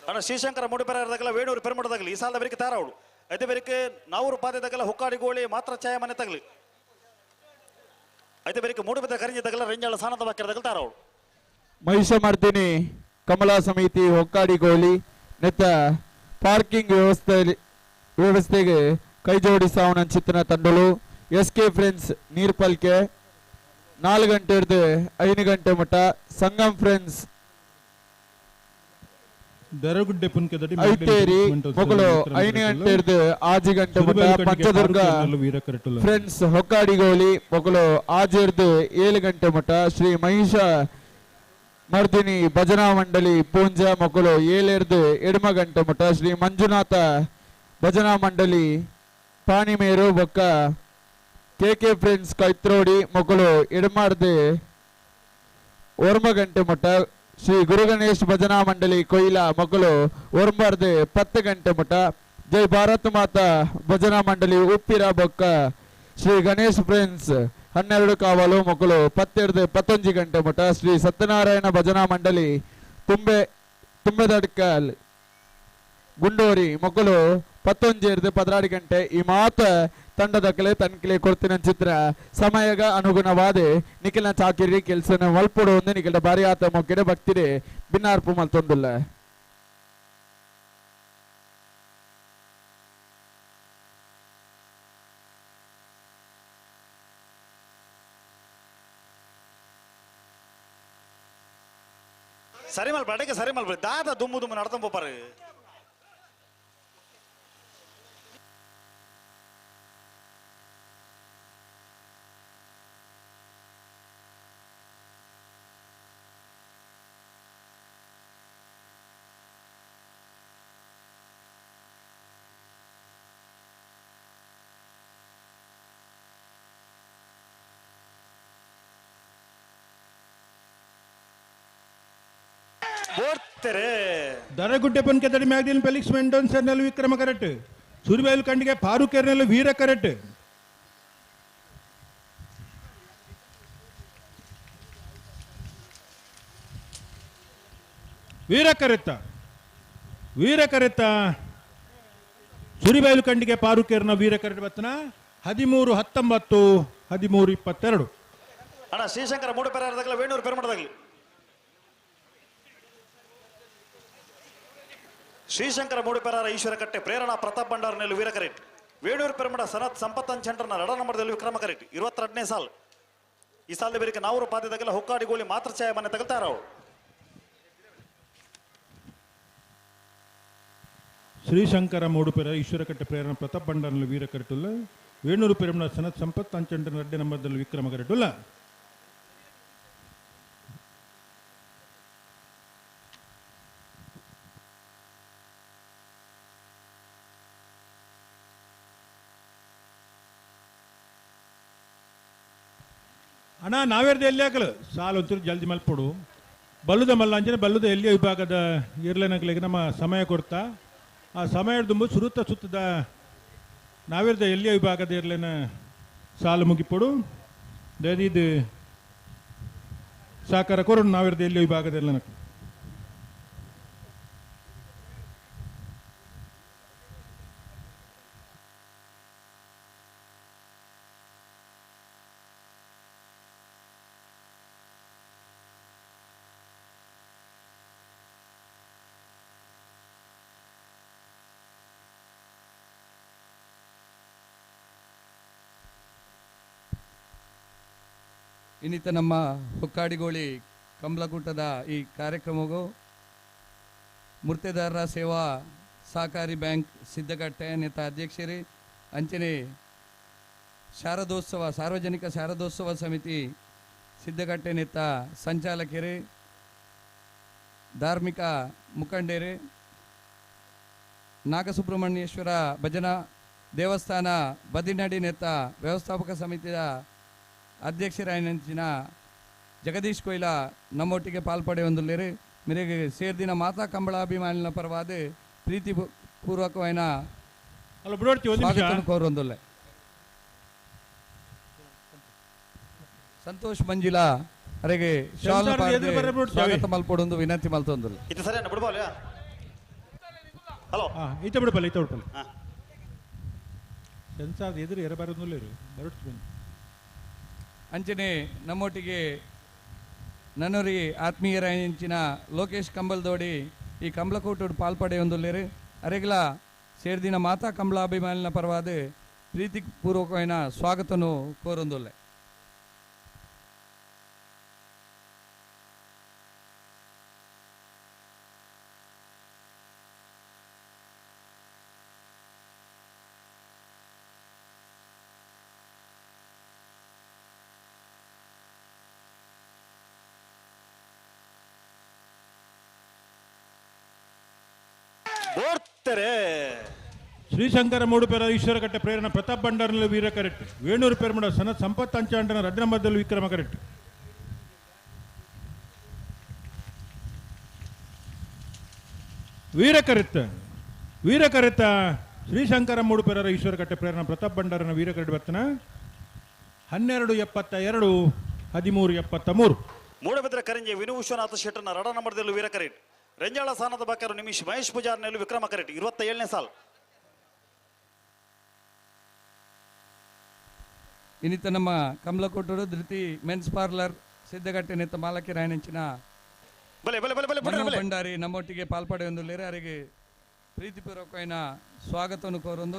ಅಣ್ಣ ಶ್ರೀಶಂಕರ ಮೂಡಿಪೆರದಾಗಲ ವೇಣೂರು ಪೆರ್ಮಡದಾಗಲಿ ಈ ಸಾಲದ ಬರಿಕೆ ತಾರಾವಳು ಅದೇ ಬರಿಕೆ ನಾವೂರು ಪಾದದಾಗಲ ಹೊಕ್ಕಾಡಿ ಗೋಳಿ ಮಾತ್ರ ಛಾಯ ಮನೆ ತಗಲಿ ಅದೇ ಬರಿಕೆ ಮೂಡಿಬೆದ ಕರಿಂಜದಾಗಲ ರೆಂಜಾಳ ಸಾನದ ಬಾಕ್ಯರದಾಗಲ ತಾರಾವಳು ಮಹಿಷಮರ್ದಿನಿ ಕಮಲಾ ಸಮಿತಿ ಹೊಕ್ಕಾಡಿ ಗೋಲಿ ನೆತ್ತ ಪಾರ್ಕಿಂಗ್ ವ್ಯವಸ್ಥೆಗೆ ಕೈ ಜೋಡಿಸಾವಣ ಚಿತ್ರ ತಂಡಲು SK ಫ್ರೆಂಡ್ಸ್ ನೀರ್ಪಲ್ಕೆ 4 ಗಂಟೆ ಹಿಡಿದು 5 ಗಂಟೆ ಮಟ್ಟ ಸಂಗಮ್ ಫ್ರೆಂಡ್ಸ್ ಐತೇರಿ ಮೊಗಲು 5 ಗಂಟೆ ಹಿಡಿದು 6 ಗಂಟೆ ಮಟ್ಟ ಪಂಚದುರ್ಗ ಫ್ರೆಂಡ್ಸ್ ಹೊಕ್ಕಾಡಿ ಗೋಲಿ ಮೊಗಲು 6 ಹಿಡಿದು 7 ಗಂಟೆ ಮಟ್ಟ ಶ್ರೀ ಮಹಿಷ ಮರ್ದಿನಿ ಭಜನಾ ಮಂಡಳಿ ಪೂಂಜ ಮೊಗಲು 7 ಹಿಡಿದು 7 ಗಂಟೆ ಮಟ್ಟ ಶ್ರೀ ಮಂಜುನಾಥ ಭಜನಾ ಮಂಡಳಿ ಪಾಣಿಮೇರು ಬೊಕ್ಕ KK ಫ್ರೆಂಡ್ಸ್ ಕೈತ್ರೋಡಿ ಮೊಗಲು 7 ಗಂಟೆ ಮಟ್ಟ ಶ್ರೀ ಗುರು ಗಣೇಶ್ ಭಜನಾ ಮಂಡಳಿ ಕೊಯ್ಲಾ ಮೊಗಲು 10 ಗಂಟೆ ಮಟ್ಟ ಜೈ ಭಾರತ್ ಮಾತಾ ಭಜನಾ ಮಂಡಳಿ ಉಪ್ಪಿರ ಬೊಕ್ಕ ಶ್ರೀ ಗಣೇಶ್ ಫ್ರೆಂಡ್ಸ್ 12 ಕಾವಲು ಮೊಗಲು 11 ಗಂಟೆ ಮಟ್ಟ ಶ್ರೀ ಸತ್ಯನಾರಾಯಣ ಭಜನಾ ಮಂಡಳಿ ತುಂಬೆದಡ್ಕಲ್ ಗುಂಡೋರಿ ಮೊಗಲು 11 ಗಂಟೆ ಈ ಮಾತ ತಂಡದಕ್ಕಲೆ ತನ್ಕಿಲೆ ಕೊಡ್ತಿನ ಚಿತ್ರ ಸಮಯಗ ಅನುಗುಣವಾದ ನಿಖಿಲ್ನ ಚಾಕಿರಿ ಕೆಲ್ಸನ ಮಲ್ಪಡು ಒಂದು ನಿಖಿಲ ಬಾರಿ ಆತ ಮೊಕ್ಕೆಡೆ ಭಕ್ತಿಡೆ ಭಿನ್ನಾರ್ಪು ಮಲ್ತೊಂದಿಲ್ಲ ಸರಿ ಮಲ್ಪಡೆಗೆ ಸರಿ ಮಲ್ಪಡೆ ದಾದ ದುಮ್ಮು ನಡ್ತಂಬ ಪಾರು ದರಗುಡ್ಡೆ ಪನ್ಕೆ ತಡಿ ಮ್ಯಾಗ್ಡಿನ್ ಫೆಲಿಕ್ಸ್ ಮೆಂಡೋನ್ ಸರ್ನೆಲ್ ವಿಕ್ರಮ ಕರೆಟ್ ಸುರಿಬೇಲು ಕಂಡಿಗೆ ಫಾರೂಕ್ ಎರ್ನೆಲ್ ವೀರ ಕರೆಟ್ ವೀರ ಕರೆತ ಸುರಿಬೇಲು ಕಂಡಿಗೆ ಫಾರೂಕ್ ಎರ್ನ ವೀರ ಕರೆಟ್ ಬತ್ತನ 13-19 13-22 ಅಣ್ಣ ಶ್ರೀಶಂಕರ ಮೂಡುಪೆರದಾಗಲ ವೇಣೂರು ಪೆರ್ಮಡದಾಗಲಿ ಶ್ರೀಶಂಕರ ಮೂಡುಪೆರಾರ ಈಶ್ವರ ಕಟ್ಟೆ ಪ್ರೇರಣಾ ಪ್ರತಾಪ್ ಭಂಡಾರನೆಲ್ಲು ವೀರ ಕರೆಟ್ ವೇಣೂರು ಪೆರ್ಮಡ ಸನತ್ ಸಂಪತ್ತನ್ ಸೆಂಟರ್ನ ರಡ ನಂಬರ್ದಲ್ಲಿ ವಿಕ್ರಮ ಕರೆಟ್ 22ನೇ ಸಾಲ್ ಈ ಸಾಲದ ಬೇರೆ ನಾವೂರು ಪಾದ್ಯದಾಗೆಲ್ಲ ಹೊಕ್ಕಾಡಿ ಗೋಳಿ ಮಾತ್ರ ಛಾಯ ಮನೆ ತಗಲ್ತಾರ ಅವರು ಶ್ರೀಶಂಕರ ಮೂಡುಪೆರ ಈಶ್ವರ ಕಟ್ಟೆ ಪ್ರೇರಣಾ ಪ್ರತಾಪ್ ಭಂಡಾರನೆಲ್ಲು ವೀರ ಕರೆಟುಲ್ಲ ವೇಣೂರು ಪೆರ್ಮಡ ಸನತ್ ಸಂಪತ್ತನ್ ಸೆಂಟರ್ನ ರಡ್ಡೆ ನಂಬರ್ದಲ್ಲಿ ವಿಕ್ರಮ ಕರೆಟುಲ್ಲ ಅಣ್ಣ ನಾವೇರ್ದು ಎಲ್ಲಿ ಹಾಕಲು ಸಾಲು ಒಂಚೂರು ಜಲ್ದಿ ಮಲ್ಪಡು ಬಲ್ಲುದ ಮಲ್ಲಾಂಜನೆ ಬಲ್ಲುದ ಎಲ್ಲಿಯ ವಿಭಾಗದ ಇರ್ಲೇನಕ್ಲಿಗೆ ನಮ್ಮ ಸಮಯ ಕೊಡ್ತಾ ಆ ಸಮಯ ತುಂಬ ಸುತ್ತದ ನಾವೇರ್ದ ಎಲ್ಲಿಯ ವಿಭಾಗದ ಇರ್ಲೇನ ಸಾಲು ಮುಗಿಪಡು ಇದು ಸಾಕಾರ ಕೊರೋಣ ನಾವೇರ್ದ ಎಲ್ಲಿಯ ವಿಭಾಗದ ಇರ್ಲೇನಕ್ಕೆ ಇನ್ನಿತ ನಮ್ಮ ಹೊಕ್ಕಾಡಿಗೋಳಿ ಕಮಲಗುಟ್ಟದ ಈ ಕಾರ್ಯಕ್ರಮವು ಮುರ್ತೆದಾರರ ಸೇವಾ ಸಹಕಾರಿ ಬ್ಯಾಂಕ್ ಸಿದ್ದಗಟ್ಟೆ ನೆತ್ತ ಅಧ್ಯಕ್ಷರೇ ಅಂಚನೆ ಶಾರದೋತ್ಸವ ಸಾರ್ವಜನಿಕ ಶಾರದೋತ್ಸವ ಸಮಿತಿ ಸಿದ್ದಗಟ್ಟೆ ನೆತ್ತ ಸಂಚಾಲಕರೇ ಧಾರ್ಮಿಕ ಮುಖಂಡರೇ ನಾಗಸುಬ್ರಹ್ಮಣ್ಯೇಶ್ವರ ಭಜನಾ ದೇವಸ್ಥಾನ ಬದಿನಡಿ ನೆತ್ತ ವ್ಯವಸ್ಥಾಪಕ ಸಮಿತಿಯ ಅಧ್ಯಕ್ಷರಾಯನಂಚಿನ ಜಗದೀಶ್ ಕೊಯ್ಲ ನಮ್ಮೊಟ್ಟಿಗೆ ಪಾಲ್ಪಡೆ ಹೊಂದುಲ್ಲೇರು ಮೇರೆಗೆ ಸೇರ್ದಿನ ಮಾತಾ ಕಂಬಳಾಭಿಮಾನಿನ ಪರವಾದ ಪ್ರೀತಿ ಪೂರ್ವಕವಾದ ಸ್ವಾಗತ ಕೋರೊಂದುಲ್ಲೆ ಸಂತೋಷ್ ಮಂಜುಲಾ ಅವರಿಗೆ ಶಾಲ್ ಸ್ವಾಗತ ಮಲ್ಪಡೊಂದು ವಿನಂತಿ ಮಲ್ತೊಂದುಲ್ಲೆ ಇದು ಸರಿ ಬಿಡ್ಬೋಲ್ಲ ಹಲೋ ಈತ ಬಿಡಬಲ್ಲ ಈತ ಬಿಡಬಲ್ಲ ಸೆನ್ಸಾರ್ ಎದುರು ಎರಬಾರೊಂದುಲ್ಲೇರು ಬರುತ್ತ ಅಂಚನೆ ನಮ್ಮೊಟ್ಟಿಗೆ ನನ್ನೂರಿ ಆತ್ಮೀಯರಾಯಂಚಿನ ಲೋಕೇಶ್ ಕಂಬಲ್ದೋಡಿ ಈ ಕಂಬಳಕೂಟೋಡು ಪಾಲ್ಪಡೆ ಹೊಂದುಲ್ಲೇರು ಅರೆಗ್ಲ ಸೇರ್ದಿನ ಮಾತಾ ಕಂಬಳಾಭಿಮಾನಿನ ಪರವಾದ ಪ್ರೀತಿ ಪೂರ್ವಕವಾದ ಸ್ವಾಗತನು ಕೋರೊಂದುಲ್ಲೆ ಶ್ರೀಶಂಕರ ಮೂಡುಪೇರ ಈಶ್ವರಕಟ್ಟೆ ಪ್ರೇರಣ ಪ್ರತಾಪ್ ಭಂಡಾರನಲ್ಲಿ ವೀರ ಕರೆಕ್ಟ್ ವೇಣೂರು ಪೇರ್ಮಡ ಸನತ್ ಸಂಪತ್ ಅಂಚಾಂಡನ ರಡ್ಡ ನಂಬರ್ದಲ್ಲಿ ವಿಕ್ರಮ ಕರೆಕ್ಟ್ ವೀರ ಕರೆತ್ತ ಶ್ರೀಶಂಕರ ಮೂಡುಪೇರ ಈಶ್ವರಕಟ್ಟೆ ಪ್ರೇರಣ ಪ್ರತಾಪ್ ಭಂಡಾರನ ವೀರ ಕರೆಕ್ಟ್ ಬರ್ತನ 1272 1373 ಮೂಡಬಿದ್ರೆ ಕರಿಂಜೆ ವಿನು ವಿಶ್ವನಾಥ ಶೆಟ್ಟರ್ನ ರಡ ನಂಬರ್ದಲ್ಲಿ ವೀರ ಕರೆಕ್ಟ್ ರೆಂಜಾಳ ಸ್ಥಾನದ ಬಾಕರು ನಿಮಿಷ್ ಮಹೇಶ್ ಪೂಜಾರ್ನಲ್ಲಿ ವಿಕ್ರಮ ಕರೆಕ್ಟ್ 27ನೇ ಸಾಲ್ ಇನ್ನಿತ ನಮ್ಮ ಕಮಲಕೋಟೂರು ಧೃತಿ ಮೆನ್ಸ್ ಪಾರ್ಲರ್ ಸಿದ್ದಗಟ್ಟೆ ನೆತ್ತ ಮಾಲಕಿ ರಾಯಣಂಚಿನ ಭಂಡಾರಿ ನಮ್ಮೊಟ್ಟಿಗೆ ಪಾಲ್ಪಡೆ ಹೊಂದುಲ್ಲೇರು ಅವರಿಗೆ ಪ್ರೀತಿಪೂರ್ವಕವಾದ ಸ್ವಾಗತವನ್ನು ಕೋರೊಂದು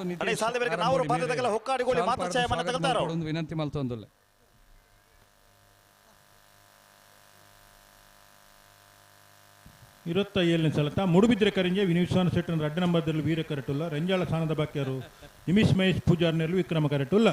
ವಿನಂತಿ ಮಲ್ತೊಂದುಲ್ಲೆ ಇರುತ್ತ ಏಳನೇ ಸಲತ ಮುಡುಬಿದ್ರೆ ಕರಿಂಜೆ ವಿನಿಶ್ವಾನ ಶೆಟ್ಟನ ರಡ್ಡ ನಂಬರ್ದಲ್ಲಿ ವೀರ ಕರೆಟುಲ್ಲ ರೆಂಜಾಳ ಸ್ಥಾನದ ಬಾಕ್ಯರು ನಿಮಿಷ್ ಮಹೇಶ್ ಪೂಜಾರ್ನಲ್ಲಿ ವಿಕ್ರಮ ಕರೆಟುಲ್ಲ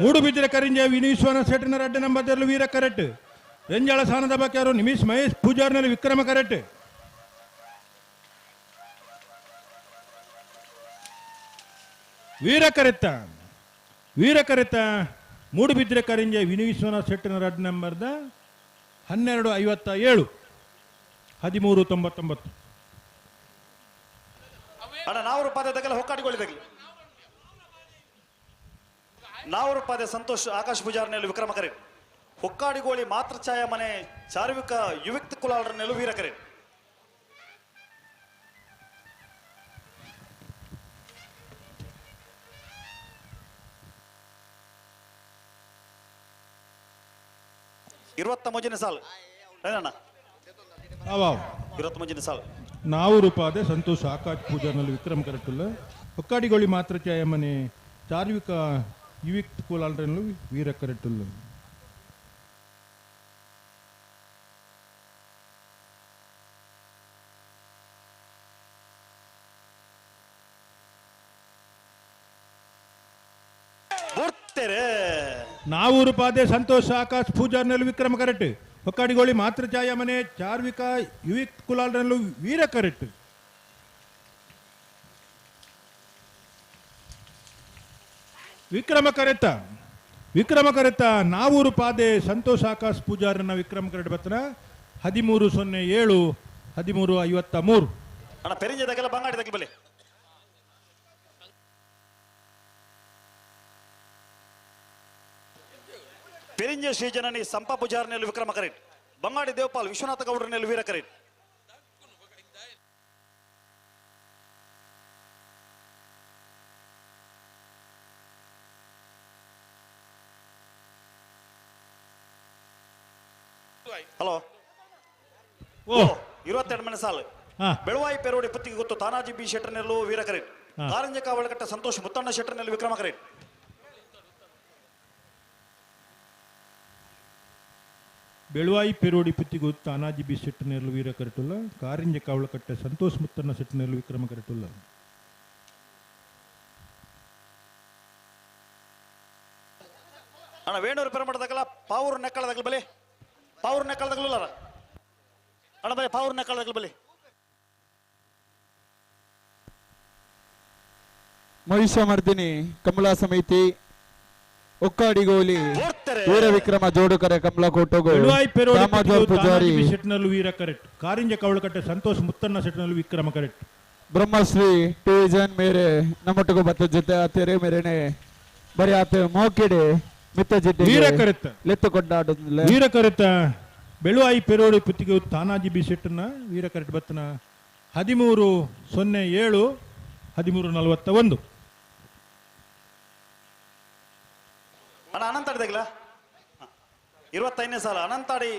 ಮೂಡುಬಿದ್ರೆ ಕರಿಂಜೆ ವಿನಿಶ್ವಾನ ಶೆಟ್ಟನ ರಡ್ಡ ನಂಬರ್ದಲ್ಲಿ ವೀರ ಕರೆಕ್ಟ್ ರೆಂಜಾಳ ಸ್ಥಾನದ ಬಾಕ್ಯರು ನಿಮಿಷ್ ಮಹೇಶ್ ಪೂಜಾರ್ನಲ್ಲಿ ವಿಕ್ರಮ ಕರೆಕ್ಟ್ ವೀರ ಕರೆತ್ತ ಮೂಡುಬಿದ್ರೆ ಕರಿಂಜೆ ವಿನಿಶ್ವಾನ ಶೆಟ್ಟನ ರಡ್ಡ ನಂಬರ್ದ 1257 1399 ಅಣ್ಣ ನಾವರು ಪಾದದಗೆಲ್ಲ ಹೊಕ್ಕಾಡಿಕೊಳ್ಳಿದಾಗಲಿ ನಾವರು ಪಾದೆ ಸಂತೋಷ್ ಆಕಾಶ್ ಪೂಜಾರ್ನೆಲ್ಲು ವಿಕ್ರಮ ಕರೆ ಹೊಕ್ಕಾಡಿಗೋಳಿ ಮಾತ್ರ ಛಾಯ ಮನೆ ಚಾರ್ವಿಕ ಯುವಿಕ್ತ ಕುಲಾಳರನ್ನೆಲ್ಲು ವೀರ ಕರೆ ಇರುವತ್ತೊಂಬತ್ತನೇ ಸಾಲ್ ಏನಣ್ಣ 25ನೇ ಸಾಲ್ ನಾವೂರು ಪಾದೆ ಸಂತೋಷ್ ಆಕಾಶ್ ಪೂಜಾರ್ನಲ್ಲಿ ವಿಕ್ರಮ ಕರೆಟುಲ್ಲ ಹೊಕ್ಕಾಡಿಗೋಳಿ ಮಾತ್ರ ಛಾಯ ಮನೆ ಚಾರ್ವಿಕ ಯುವಿಕ್ತ ಕುಲಾಳರನ್ನೆಲ್ಲು ವೀರ ಕರೆಟುಲ್ಲ ನಾವೂರು ಪಾದೆ ಸಂತೋಷ್ ಆಕಾಶ್ ಪೂಜಾರ್ನಲ್ಲಿ ವಿಕ್ರಮ ಕರೆಟ್ ಹೊಕ್ಕಾಡಿಗೋಳಿ ಮಾತೃ ಛಾಯಾ ಮನೆ ಚಾರ್ವಿಕ ಯುವಿಕ್ ಕುಲಾಲ್ನಲ್ಲೂ ವೀರ ಕರೆಟ್ ವಿಕ್ರಮ ಕರೆತ ನಾವೂರು ಪಾದೆ ಸಂತೋಷ್ ಆಕಾಶ್ ಪೂಜಾರನ ವಿಕ್ರಮ ಕರೆಟ್ ಬತ್ತನ 13:07 13:53 ಅಣ್ಣ ಪೆರಿಂಜದಕ್ಕೆಲ್ಲ ಬಂಗಾಡಿ ತಗ್ಲಿ ಬಲೆ ಪೆರಿಂಜ ಶ್ರೀಜನನಿ ಸಂಪ ಪೂಜಾರನಲ್ಲಿ ವಿಕ್ರಮ ಕರೆಟ್ ಬಂಗಾಡಿ ದೇವಪಾಲ್ ವಿಶ್ವನಾಥ ಗೌಡರನಲ್ಲಿ ವೀರ ಕರೆಟ್ ಹಲೋ 22 ಸಾಲು ಬೆಳವಾಯಿ ಪೆರೋಡಿ ಪುತ್ತಿಗೆ ಗೊತ್ತು ತಾನಾಜಿ ಬಿ ಶೆಟ್ಟರ್ನಲ್ಲೂ ವೀರ correct Karanja ಕಾವಳಕಟ್ಟ Santosh Muthanna ಶೆಟ್ಟರ್ನಲ್ಲಿ Vikrama correct Belvai ಪೆರೋಡಿ Puttige Tanaji B ಶೆಟ್ಟರ್ನಲ್ಲೂ ವೀರ ಕರೆಟುಲ್ಲ ಕಾರಿಂಜ ಕಾವಳಕಟ್ಟ ಸಂತೋಷ್ ಮುತ್ತಣ್ಣ ಶೆಟ್ಟರ್ನಲ್ಲೂ ವಿಕ್ರಮ ಕರೆಟುಲ್ಲ ಅಣ್ಣ ವೇಣೂರು ಪೆರಮಡದಾಗಲ್ಲ ಪಾವೂರು ನೆಕ್ಕಳದಾಗಲ ಬಲೆ ಪಾವೂರು ನೆಕ್ಕಳದಾಗಲ್ಲ ಅಣ್ಣ ಬಲೆ ಪಾವೂರು ನೆಕ್ಕಳದಾಗಲ ಬಲೆ ಮಹಿಷಮರ್ದಿನಿ ಕಮಲಾ ಸಮಿತಿ ಒಕ್ಕಾಡಿಗೋಲಿ ವೀರ ವಿಕ್ರಮ ಜೋಡುಕರೆ ಕಮಲಾ ಕೋಟೋಗೋ ಪೂಜಾರಿ ಶೆಟ್ನಲ್ಲೂ ವೀರ ಕರೆಟ್ ಕಾರಿಂಜ ಕವಳಕಟ್ಟೆ ಸಂತೋಷ್ ಮುತ್ತಣ್ಣ ಶೆಟ್ನಲ್ಲೂ ವಿಕ್ರಮ ಕರೆಟ್ ಬ್ರಹ್ಮಶ್ರೀ ಟೂಜನ್ ಮೇರೆ ನಮ್ಮೊಟ್ಟಿಗೂ ಬತ್ತ ಜೊತೆ ಆತೇರೆ ಮೇರೆನೆ ಬರೀ ಆತ ಮೋಕಿಡೆ ಮಿತ್ತ ಜಿಡ್ಡೆ ವೀರ ಕರೆತ ಲೆತ್ತು ಕೊಂಡಾಡುದಿಲ್ಲ ವೀರ ಕರೆತ ಬೆಳುವಾಯಿ ಪೆರೋಡಿ ಪುತ್ತಿಗೆ ತಾನಾಜಿ ಬಿ ಶೆಟ್ಟನ ವೀರ ಕರೆಟ್ ಬತ್ತನ 13:07 13:41 ಅಣ್ಣ ಅನಂತಾಡಿದಾಗಲ 25ನೇ ಸಾಲ ಅನಂತಾಡಿ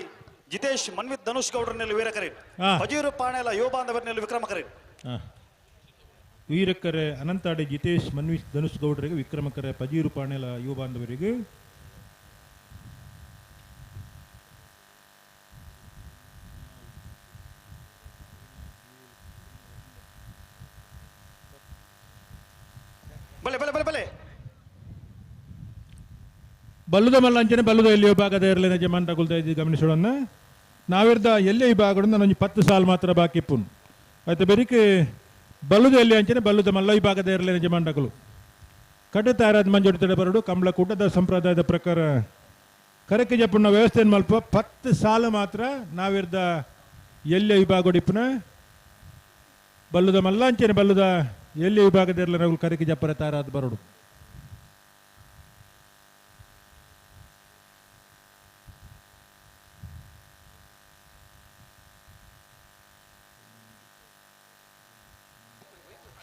ಜಿತೇಶ್ ಮನ್ವಿತ್ ಧನುಷ್ ಗೌಡರನಲ್ಲಿ ವೀರ ಕರೆಟ್ ಪಜೀರು ಪಾಣೆಲ ಯುವಬಾಂಧವರಲ್ಲಿ ವಿಕ್ರಮ ಕರೆಟ್ ವೀರಕರೆ ಅನಂತಾಡಿ ಜಿತೇಶ್ ಮನ್ವಿತ್ ಧನುಷ್ ಗೌಡರಿಗೆ ವಿಕ್ರಮಕರೆ ಪಜೀರು ಪಾಣೆಲ ಯುವ ಬಾಂಧವರಿಗೆ ಬಲೆ ಬಲೆ ಬಲೆ ಬಲೆ ಬಲ್ಲುದ ಮಲ್ಲಂಚನೆ ಬಲ್ಲುದ ಎಲ್ಲಿ ವಿಭಾಗದ ಇರಲಿನ ಜಮಾನ್ ತಗೊಳ್ತಾ ಇದ್ದೀವಿ ಗಮನಿಸೋಣ ನಾವಿರ್ದ ಎಲ್ಲೇ ವಿಭಾಗ ನಾನು 10 ಸಾಲ ಮಾತ್ರ ಬಾಕಿ ಪುನ್ ಆಯ್ತು ಬೆರಿಕೆ ಬಲ್ಲುದ ಎಲ್ಲಿ ಅಂಚನೆ ಬಲ್ಲುದ ಮಲ್ಲ ವಿಭಾಗದ ಇರಲಿನ ಜಮಾನ್ ತಗೊಳ್ಳು ಕಟ್ಟು ತಯಾರಾದ ಮಂಜೂಡಿ ಬರಡು ಕಂಬಳ ಕೂಟದ ಸಂಪ್ರದಾಯದ ಪ್ರಕಾರ ಕರೆಕೆ ಜಪ್ಪುನ ವ್ಯವಸ್ಥೆಯನ್ನು ಮಲ್ಪ 10 ಸಾಲ ಮಾತ್ರ ನಾವಿರ್ದ ಎಲ್ಲೇ ವಿಭಾಗ ಡಿಪ್ಪುನ ಬಲ್ಲುದ ಮಲ್ಲಾಂಚನೆ ಬಲ್ಲುದ ಎಲ್ಲಿ ವಿಭಾಗದ ಇರಲಿನ ಕರೆಕೆ ಜಪ್ಪರ ತಯಾರಾದ ಬರಡು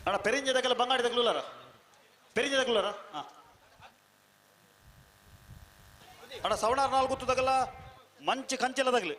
ಅಣ್ಣ ಪೆರಿಂಜದಕ್ಕೆಲ್ಲ ಬಂಗಾಡಿ ತಗಲುಲಾರ ಪೆರಿಂಜದಗಲುಲಾರ ಅಣ್ಣ ಸವಣಾರ್ 4 ಗುತ್ತದಾಗಲ್ಲ ಮಂಚು ಕಂಚೆಲ್ಲದಾಗಲಿ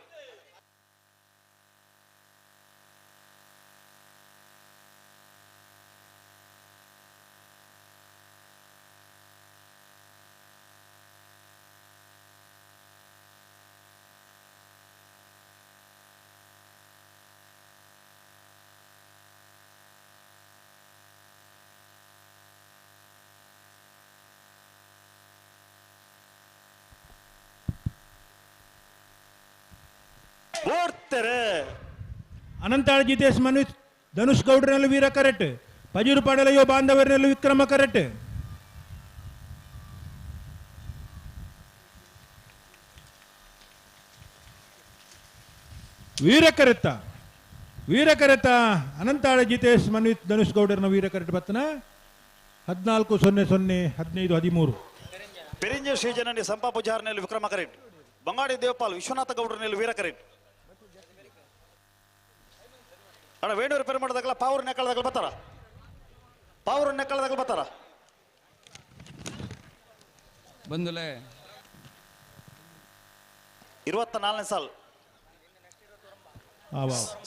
ಅನಂತಾಳ ಜಿತೇಶ್ ಮನ್ವಿತ್ ಧನುಷ್ ಗೌಡರಲ್ಲೂ ವೀರ ಕರೆಟ್ ಪಜೂರು ಪಾಡಲ ಯುವ ಬಾಂಧವರಲ್ಲೂ ವಿಕ್ರಮ ಕರೆಟ್ ವೀರ ಕರೆತ ಅನಂತಾಳ ಜಿತೇಶ್ ಮನ್ವಿತ್ ಧನುಷ್ ಗೌಡರನ ವೀರ ಕರೆಟ್ ಬತ್ತನ 14:00 15:13 ಪೆರಿಂಜ ಶ್ರೀಜನನಿ ಸಂಪ ಪೂಜಾರನಲ್ಲಿ ವಿಕ್ರಮ ಕರೆಟ್ ಬಂಗಾಡಿ ದೇವಪಾಲ್ ವಿಶ್ವನಾಥ ಗೌಡರನಲ್ಲಿ ವೀರ ಕರೆಟ್ ಅಣ್ಣ ವೇಣೂರು ಪೆರಮಡದಾಗಲ್ಲ ಪಾವೂರು ನೆಕ್ಕಳದಾಗಲ ಬರ್ತಾರ ಪಾವೂರು ನೆಕ್ಕಳದಾಗಲ ಬರ್ತಾರ ಬಂದುಲೆ 24ನೇ ಸಾಲ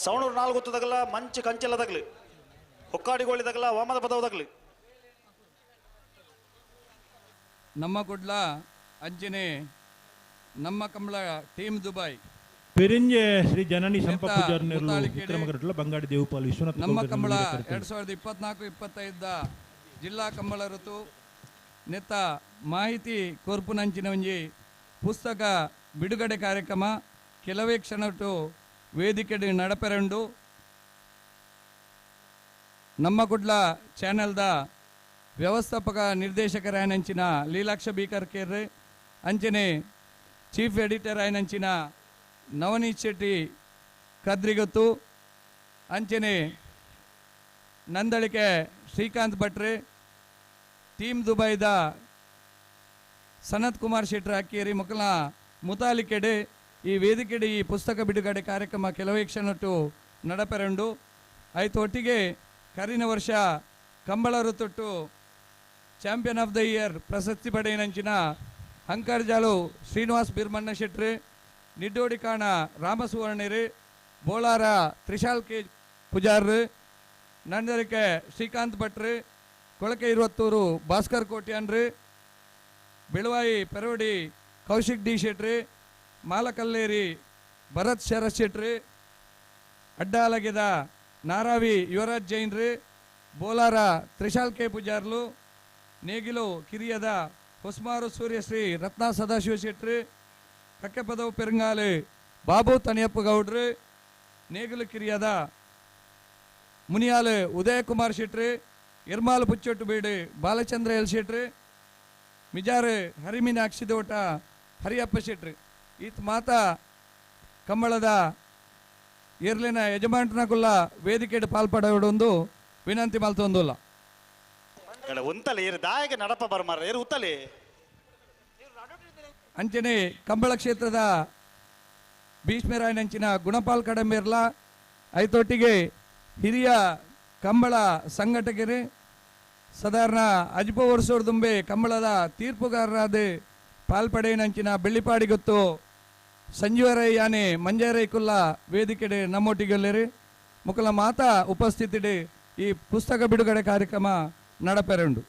ಸವಣೂರು 4 ಗುತ್ತದಾಗಲ್ಲ ಮಂಚು ಕಂಚೆಲ್ಲದಾಗಲಿ ಹೊಕ್ಕಾಡಿಗೋಳಿದಾಗಲ್ಲ ವಾಮದ ಪದವದಾಗಲಿ ನಮ್ಮ ಕುಡ್ಲ ಅಂಚನೆ ನಮ್ಮ ಕಂಬಳ ಟೀಮ್ ದುಬೈ ಪೆರಿಂಜೆ ಶ್ರೀ ಜನನಿ ಸಂಪ ಪೂಜಾರನೆಲ್ಲೂ ವಿಕ್ರಮ ಕರೆಟ್ಲ ಬಂಗಾಡಿ ದೇವಪಾಲ್ ವಿಶ್ವನಾಥ ನಮ್ಮ ಕಂಬಳ 2024-25 ಜಿಲ್ಲಾ ಕಂಬಳ ಋತು ನೆತ್ತ ಮಾಹಿತಿ ಕೋರ್ಪುನಂಚಿನ ಒಂಜಿ ಪುಸ್ತಕ ಬಿಡುಗಡೆ ಕಾರ್ಯಕ್ರಮ ಕೆಲವೇ ಕ್ಷಣಟ್ಟು ವೇದಿಕೆಡು ನಡಪೆರಂಡು ನಮ್ಮ ಕುಡ್ಲ ಚಾನೆಲ್ದ ವ್ಯವಸ್ಥಾಪಕ ನಿರ್ದೇಶಕರಾಯನಂಚಿನ ಲೀಲಾಕ್ಷ ಬೀಕರ್ಕೇರ್ರೆ ಅಂಚನೆ ಚೀಫ್ ಎಡಿಟರ್ ಆಯನಂಚಿನ ನವನೀತ್ ಶೆಟ್ಟಿ ಕದ್ರಿಗೊತ್ತು ಅಂಚನೆ ನಂದಳಿಕೆ ಶ್ರೀಕಾಂತ್ ಭಟ್ರೆ ಟೀಮ್ ದುಬೈದ ಸನತ್ ಕುಮಾರ್ ಶೆಟ್ಟಿ ಅಕ್ಕೇರಿ ಮಕ್ಕಳ ಮುತಾಲಿಕೆಡೆ ಈ ವೇದಿಕೆಡೆ ಈ ಪುಸ್ತಕ ಬಿಡುಗಡೆ ಕಾರ್ಯಕ್ರಮ ಕೆಲವೇ ಕ್ಷಣಟ್ಟು ನಡಪೆರಂಡು ಆಯ್ತು ಒಟ್ಟಿಗೆ ಕರಿನ ವರ್ಷ ಕಂಬಳ ಋತುಟ್ಟು ಚಾಂಪಿಯನ್ ಆಫ್ ದ ಇಯರ್ ಪ್ರಶಸ್ತಿ ಪಡೆಯನಂಚಿನ ಹಂಕರ್ಜಾಲು ಶ್ರೀನಿವಾಸ್ ಬಿರ್ಮಣ್ಣ ಶೆಟ್ರಿ ನಿಡ್ಡೋಡಿ ಕಾಣ ರಾಮಸುವರ್ಣರಿ ಬೋಳಾರ ತ್ರಿಶಾಲ್ ಕೆ ಪೂಜಾರ್ ನಂದರಿಕೆ ಶ್ರೀಕಾಂತ್ ಭಟ್ರಿ ಕೊಳಕೆ ಇರುವತ್ತೂರು ಭಾಸ್ಕರ್ ಕೋಟ್ಯಾನ್ರಿ ಬೆಳವಾಯಿ ಪೆರವಡಿ ಕೌಶಿಕ್ ಡಿ ಶೆಟ್ರಿ ಮಾಲಕಲ್ಲೇರಿ ಭರತ್ ಶರತ್ ಶೆಟ್ರಿ ಅಡ್ಡಾಲಗೆದ ನಾರಾವಿ ಯುವರಾಜ್ ಜೈನ್ರಿ ಬೋಲಾರ ತ್ರಿಶಾಲ್ ಕೆ ಪೂಜಾರ್ಲು ನೇಗಿಲು ಕಿರಿಯದ ಹೊಸ್ಮಾರು ಸೂರ್ಯಶ್ರೀ ರತ್ನ ಸದಾಶಿವ ಶೆಟ್ರಿ ಕಕ್ಕೆಪದವು ಪೆರಂಗಾಲೆ ಬಾಬು ತಣಿಯಪ್ಪ ಗೌಡ್ರಿ ನೇಗಿಲು ಕಿರಿಯದ ಮುನಿಯಾಲು ಉದಯಕುಮಾರ್ ಶೆಟ್ರಿ ಇರ್ಮಾಲ್ ಪುಚ್ಚೊಟ್ಟು ಬೀಡಿ ಬಾಲಚಂದ್ರ ಎಲ್ ಶೆಟ್ರಿ ಮಿಜಾರು ಹರಿಮೀನಾಕ್ಷಿ ದೋಟ ಹರಿಯಪ್ಪ ಶೆಟ್ರಿ ಈತ ಮಾತ ಕಂಬಳದ ಇರ್ಲಿನ ಯಜಮಾನ್ರನಗುಲ್ಲ ವೇದಿಕೆಡು ಪಾಲ್ಪಡೋಡೊಂದು ವಿನಂತಿ ಮಲ್ತೊಂದುಲ್ಲ ಉಂತಲೆ ದಾಯಗೆ ನಡಪ ಬರ್ಮಾರ ಏರು ಉತ್ತಲೆ ಅಂಚನೆ ಕಂಬಳ ಕ್ಷೇತ್ರದ ಭೀಷ್ಮರಾಯನಂಚಿನ ಗುಣಪಾಲ್ ಕಡಂಬೇರ್ಲ ಐತೊಟ್ಟಿಗೆ ಹಿರಿಯ ಕಂಬಳ ಸಂಘಟಕರು ಸಾಧಾರಣ ಅಜ್ಪ ವರ್ಷದ ದುಂಬೆ ಕಂಬಳದ ತೀರ್ಪುಗಾರರಾದ ಪಾಲ್ಪಡೆಯನಂಚಿನ ಬೆಳ್ಳಿಪಾಡಿ ಗೊತ್ತು ಸಂಜೀವರೈ ಯಾನೆ ಮಂಜಾರೈ ಕುಲ್ಲ ವೇದಿಕೆಡೆ ನಮ್ಮೊಟ್ಟಿಗೆಲ್ಲರಿ ಮುಕಲ ಮಾತಾ ಉಪಸ್ಥಿತಿಡೆ ಈ ಪುಸ್ತಕ ಬಿಡುಗಡೆ ಕಾರ್ಯಕ್ರಮ ನಡಪೆರಂಡು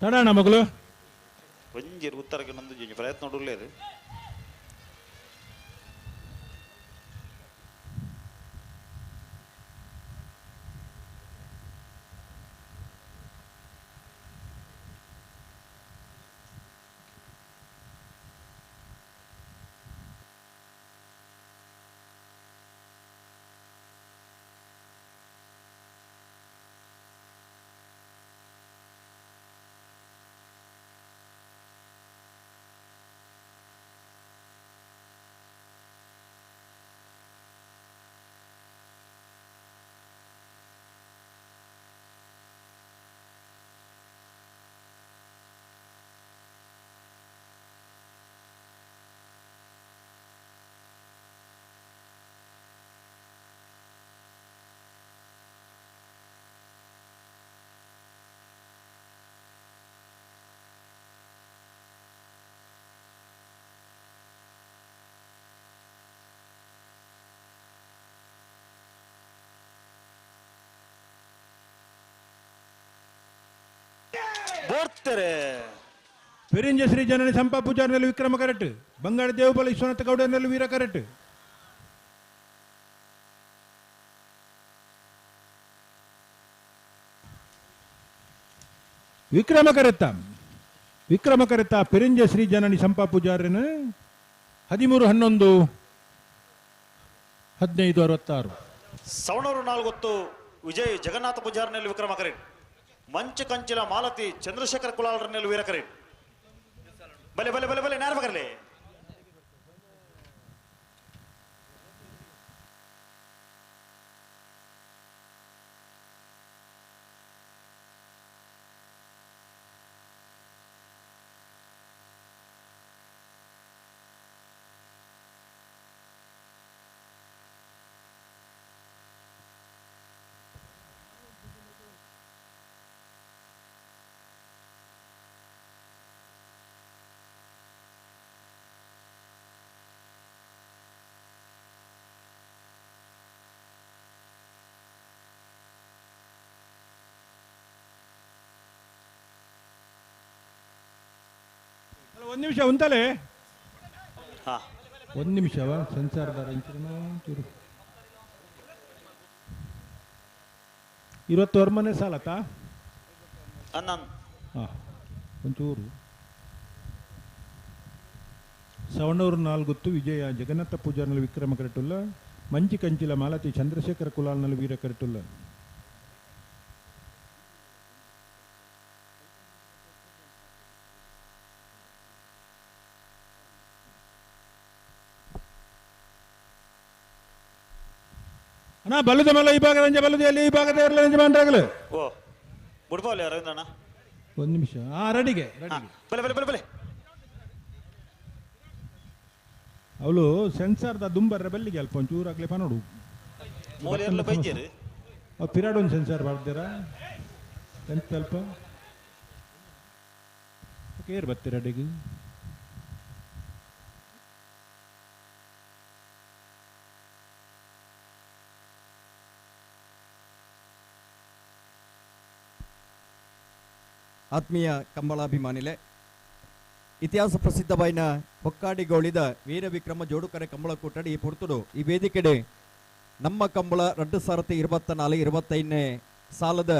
ತಡಣ ಮಗಳು ಒಂಜಿ ಉತ್ತರಕ್ಕೆ ನಂದು ಪ್ರಯತ್ನ ನೋಡಲೇರು ಬೋರ್ತಾರೆ ಪೆರಿಂಜ ಶ್ರೀ ಜನನಿ ಸಂಪ ಪೂಜಾರ್ನಲ್ಲಿ ವಿಕ್ರಮ ಕರೆಟ್ ಬಂಗಾಳ ದೇವಬಲ ವಿಶ್ವನಾಥ ಗೌಡನಲ್ಲಿ ವೀರ ಕರೆಟ್ ವಿಕ್ರಮ ಕರೆತ ಪೆರಿಂಜ ಶ್ರೀ ಜನನಿ ಸಂಪ ಪೂಜಾರ್ಯನ 13-11 1566. ಸವಣೂರು 4 ವಿಜಯ್ ಜಗನ್ನಾಥ ಪೂಜಾರ್ನಲ್ಲಿ ವಿಕ್ರಮ ಕರೀಡ್. ಮಂಚ ಕಂಚಿಲ ಮಾಲತಿ ಚಂದ್ರಶೇಖರ್ ಕುಲಾಲ್ರನಲ್ಲಿ ವೀರ ಕರೀಡ್. ಬಲೆ ಬಲೆ ಬಲೆ ಬಲೆ ನೇರ ಬಗರ್ಲಿ. ಒಂದು ನಿಮಿಷ ಉಂಟಲೇ ಹಾ ಒಂದು ನಿಮಿಷವ ಸಂಸಾರದ ಚೂರು 20 ಮನೆ ಸಾಲತಾ ಒಂಚೂರು. ಸವಣೂರು 4 ವಿಜಯ ಜಗನ್ನಾಥ ಪೂಜಾರ್ನಲ್ಲಿ ವಿಕ್ರಮ ಕರೆಟುಲ್ಲ. ಮಂಚಿ ಕಂಚಿಲ ಮಾಲತಿ ಚಂದ್ರಶೇಖರ ಕುಲಾಲ್ನಲ್ಲಿ ವೀರ ಕರೆಟುಲ್ಲ. ಅಣ್ಣ ಬಲ್ಲದ ಮಲ್ಲ ಈ ಭಾಗದ ಬಲ್ಲದಲ್ಲಿ ಈ ಭಾಗದ ಇರಲಿ ಮಾಡ್ರಾಗಲು. ಓ ಬುಡ್ಪಾವಲಿ ಅರವಿಂದಣ್ಣ ಒಂದು ನಿಮಿಷ. ರೆಡಿಗೆ ಬಲೆ ಬಲೆ ಬಲೆ ಬಲೆ. ಅವಳು ಸೆನ್ಸಾರ್ದ ದುಂಬರ್ರ ಬೆಲ್ಲಿಗೆ ಅಲ್ಪ ಒಂಚೂರು ಆಗ್ಲಿ ನೋಡು. ಅವು ಪಿರಾಡ್ ಒಂದು ಸೆನ್ಸಾರ್ ಮಾಡ್ತೀರಾ ಎಂತ ಅಲ್ಪ ಕೇರ್ ಬರ್ತೀರ ಅಡಿಗೆ. ಆತ್ಮೀಯ ಕಂಬಳಾಭಿಮಾನಿಲೆ, ಇತಿಹಾಸ ಪ್ರಸಿದ್ಧವಾಯಿನ ಹೊಕ್ಕಾಡಿಗೋಳಿದ ವೀರ ವಿಕ್ರಮ ಜೋಡುಕರೆ ಕಂಬಳ ಕೂಟಡಿ ಪುರ್ತುಡು ಈ ವೇದಿಕೆಡೆ ನಮ್ಮ ಕಂಬಳ 2024-25 ಸಾಲದ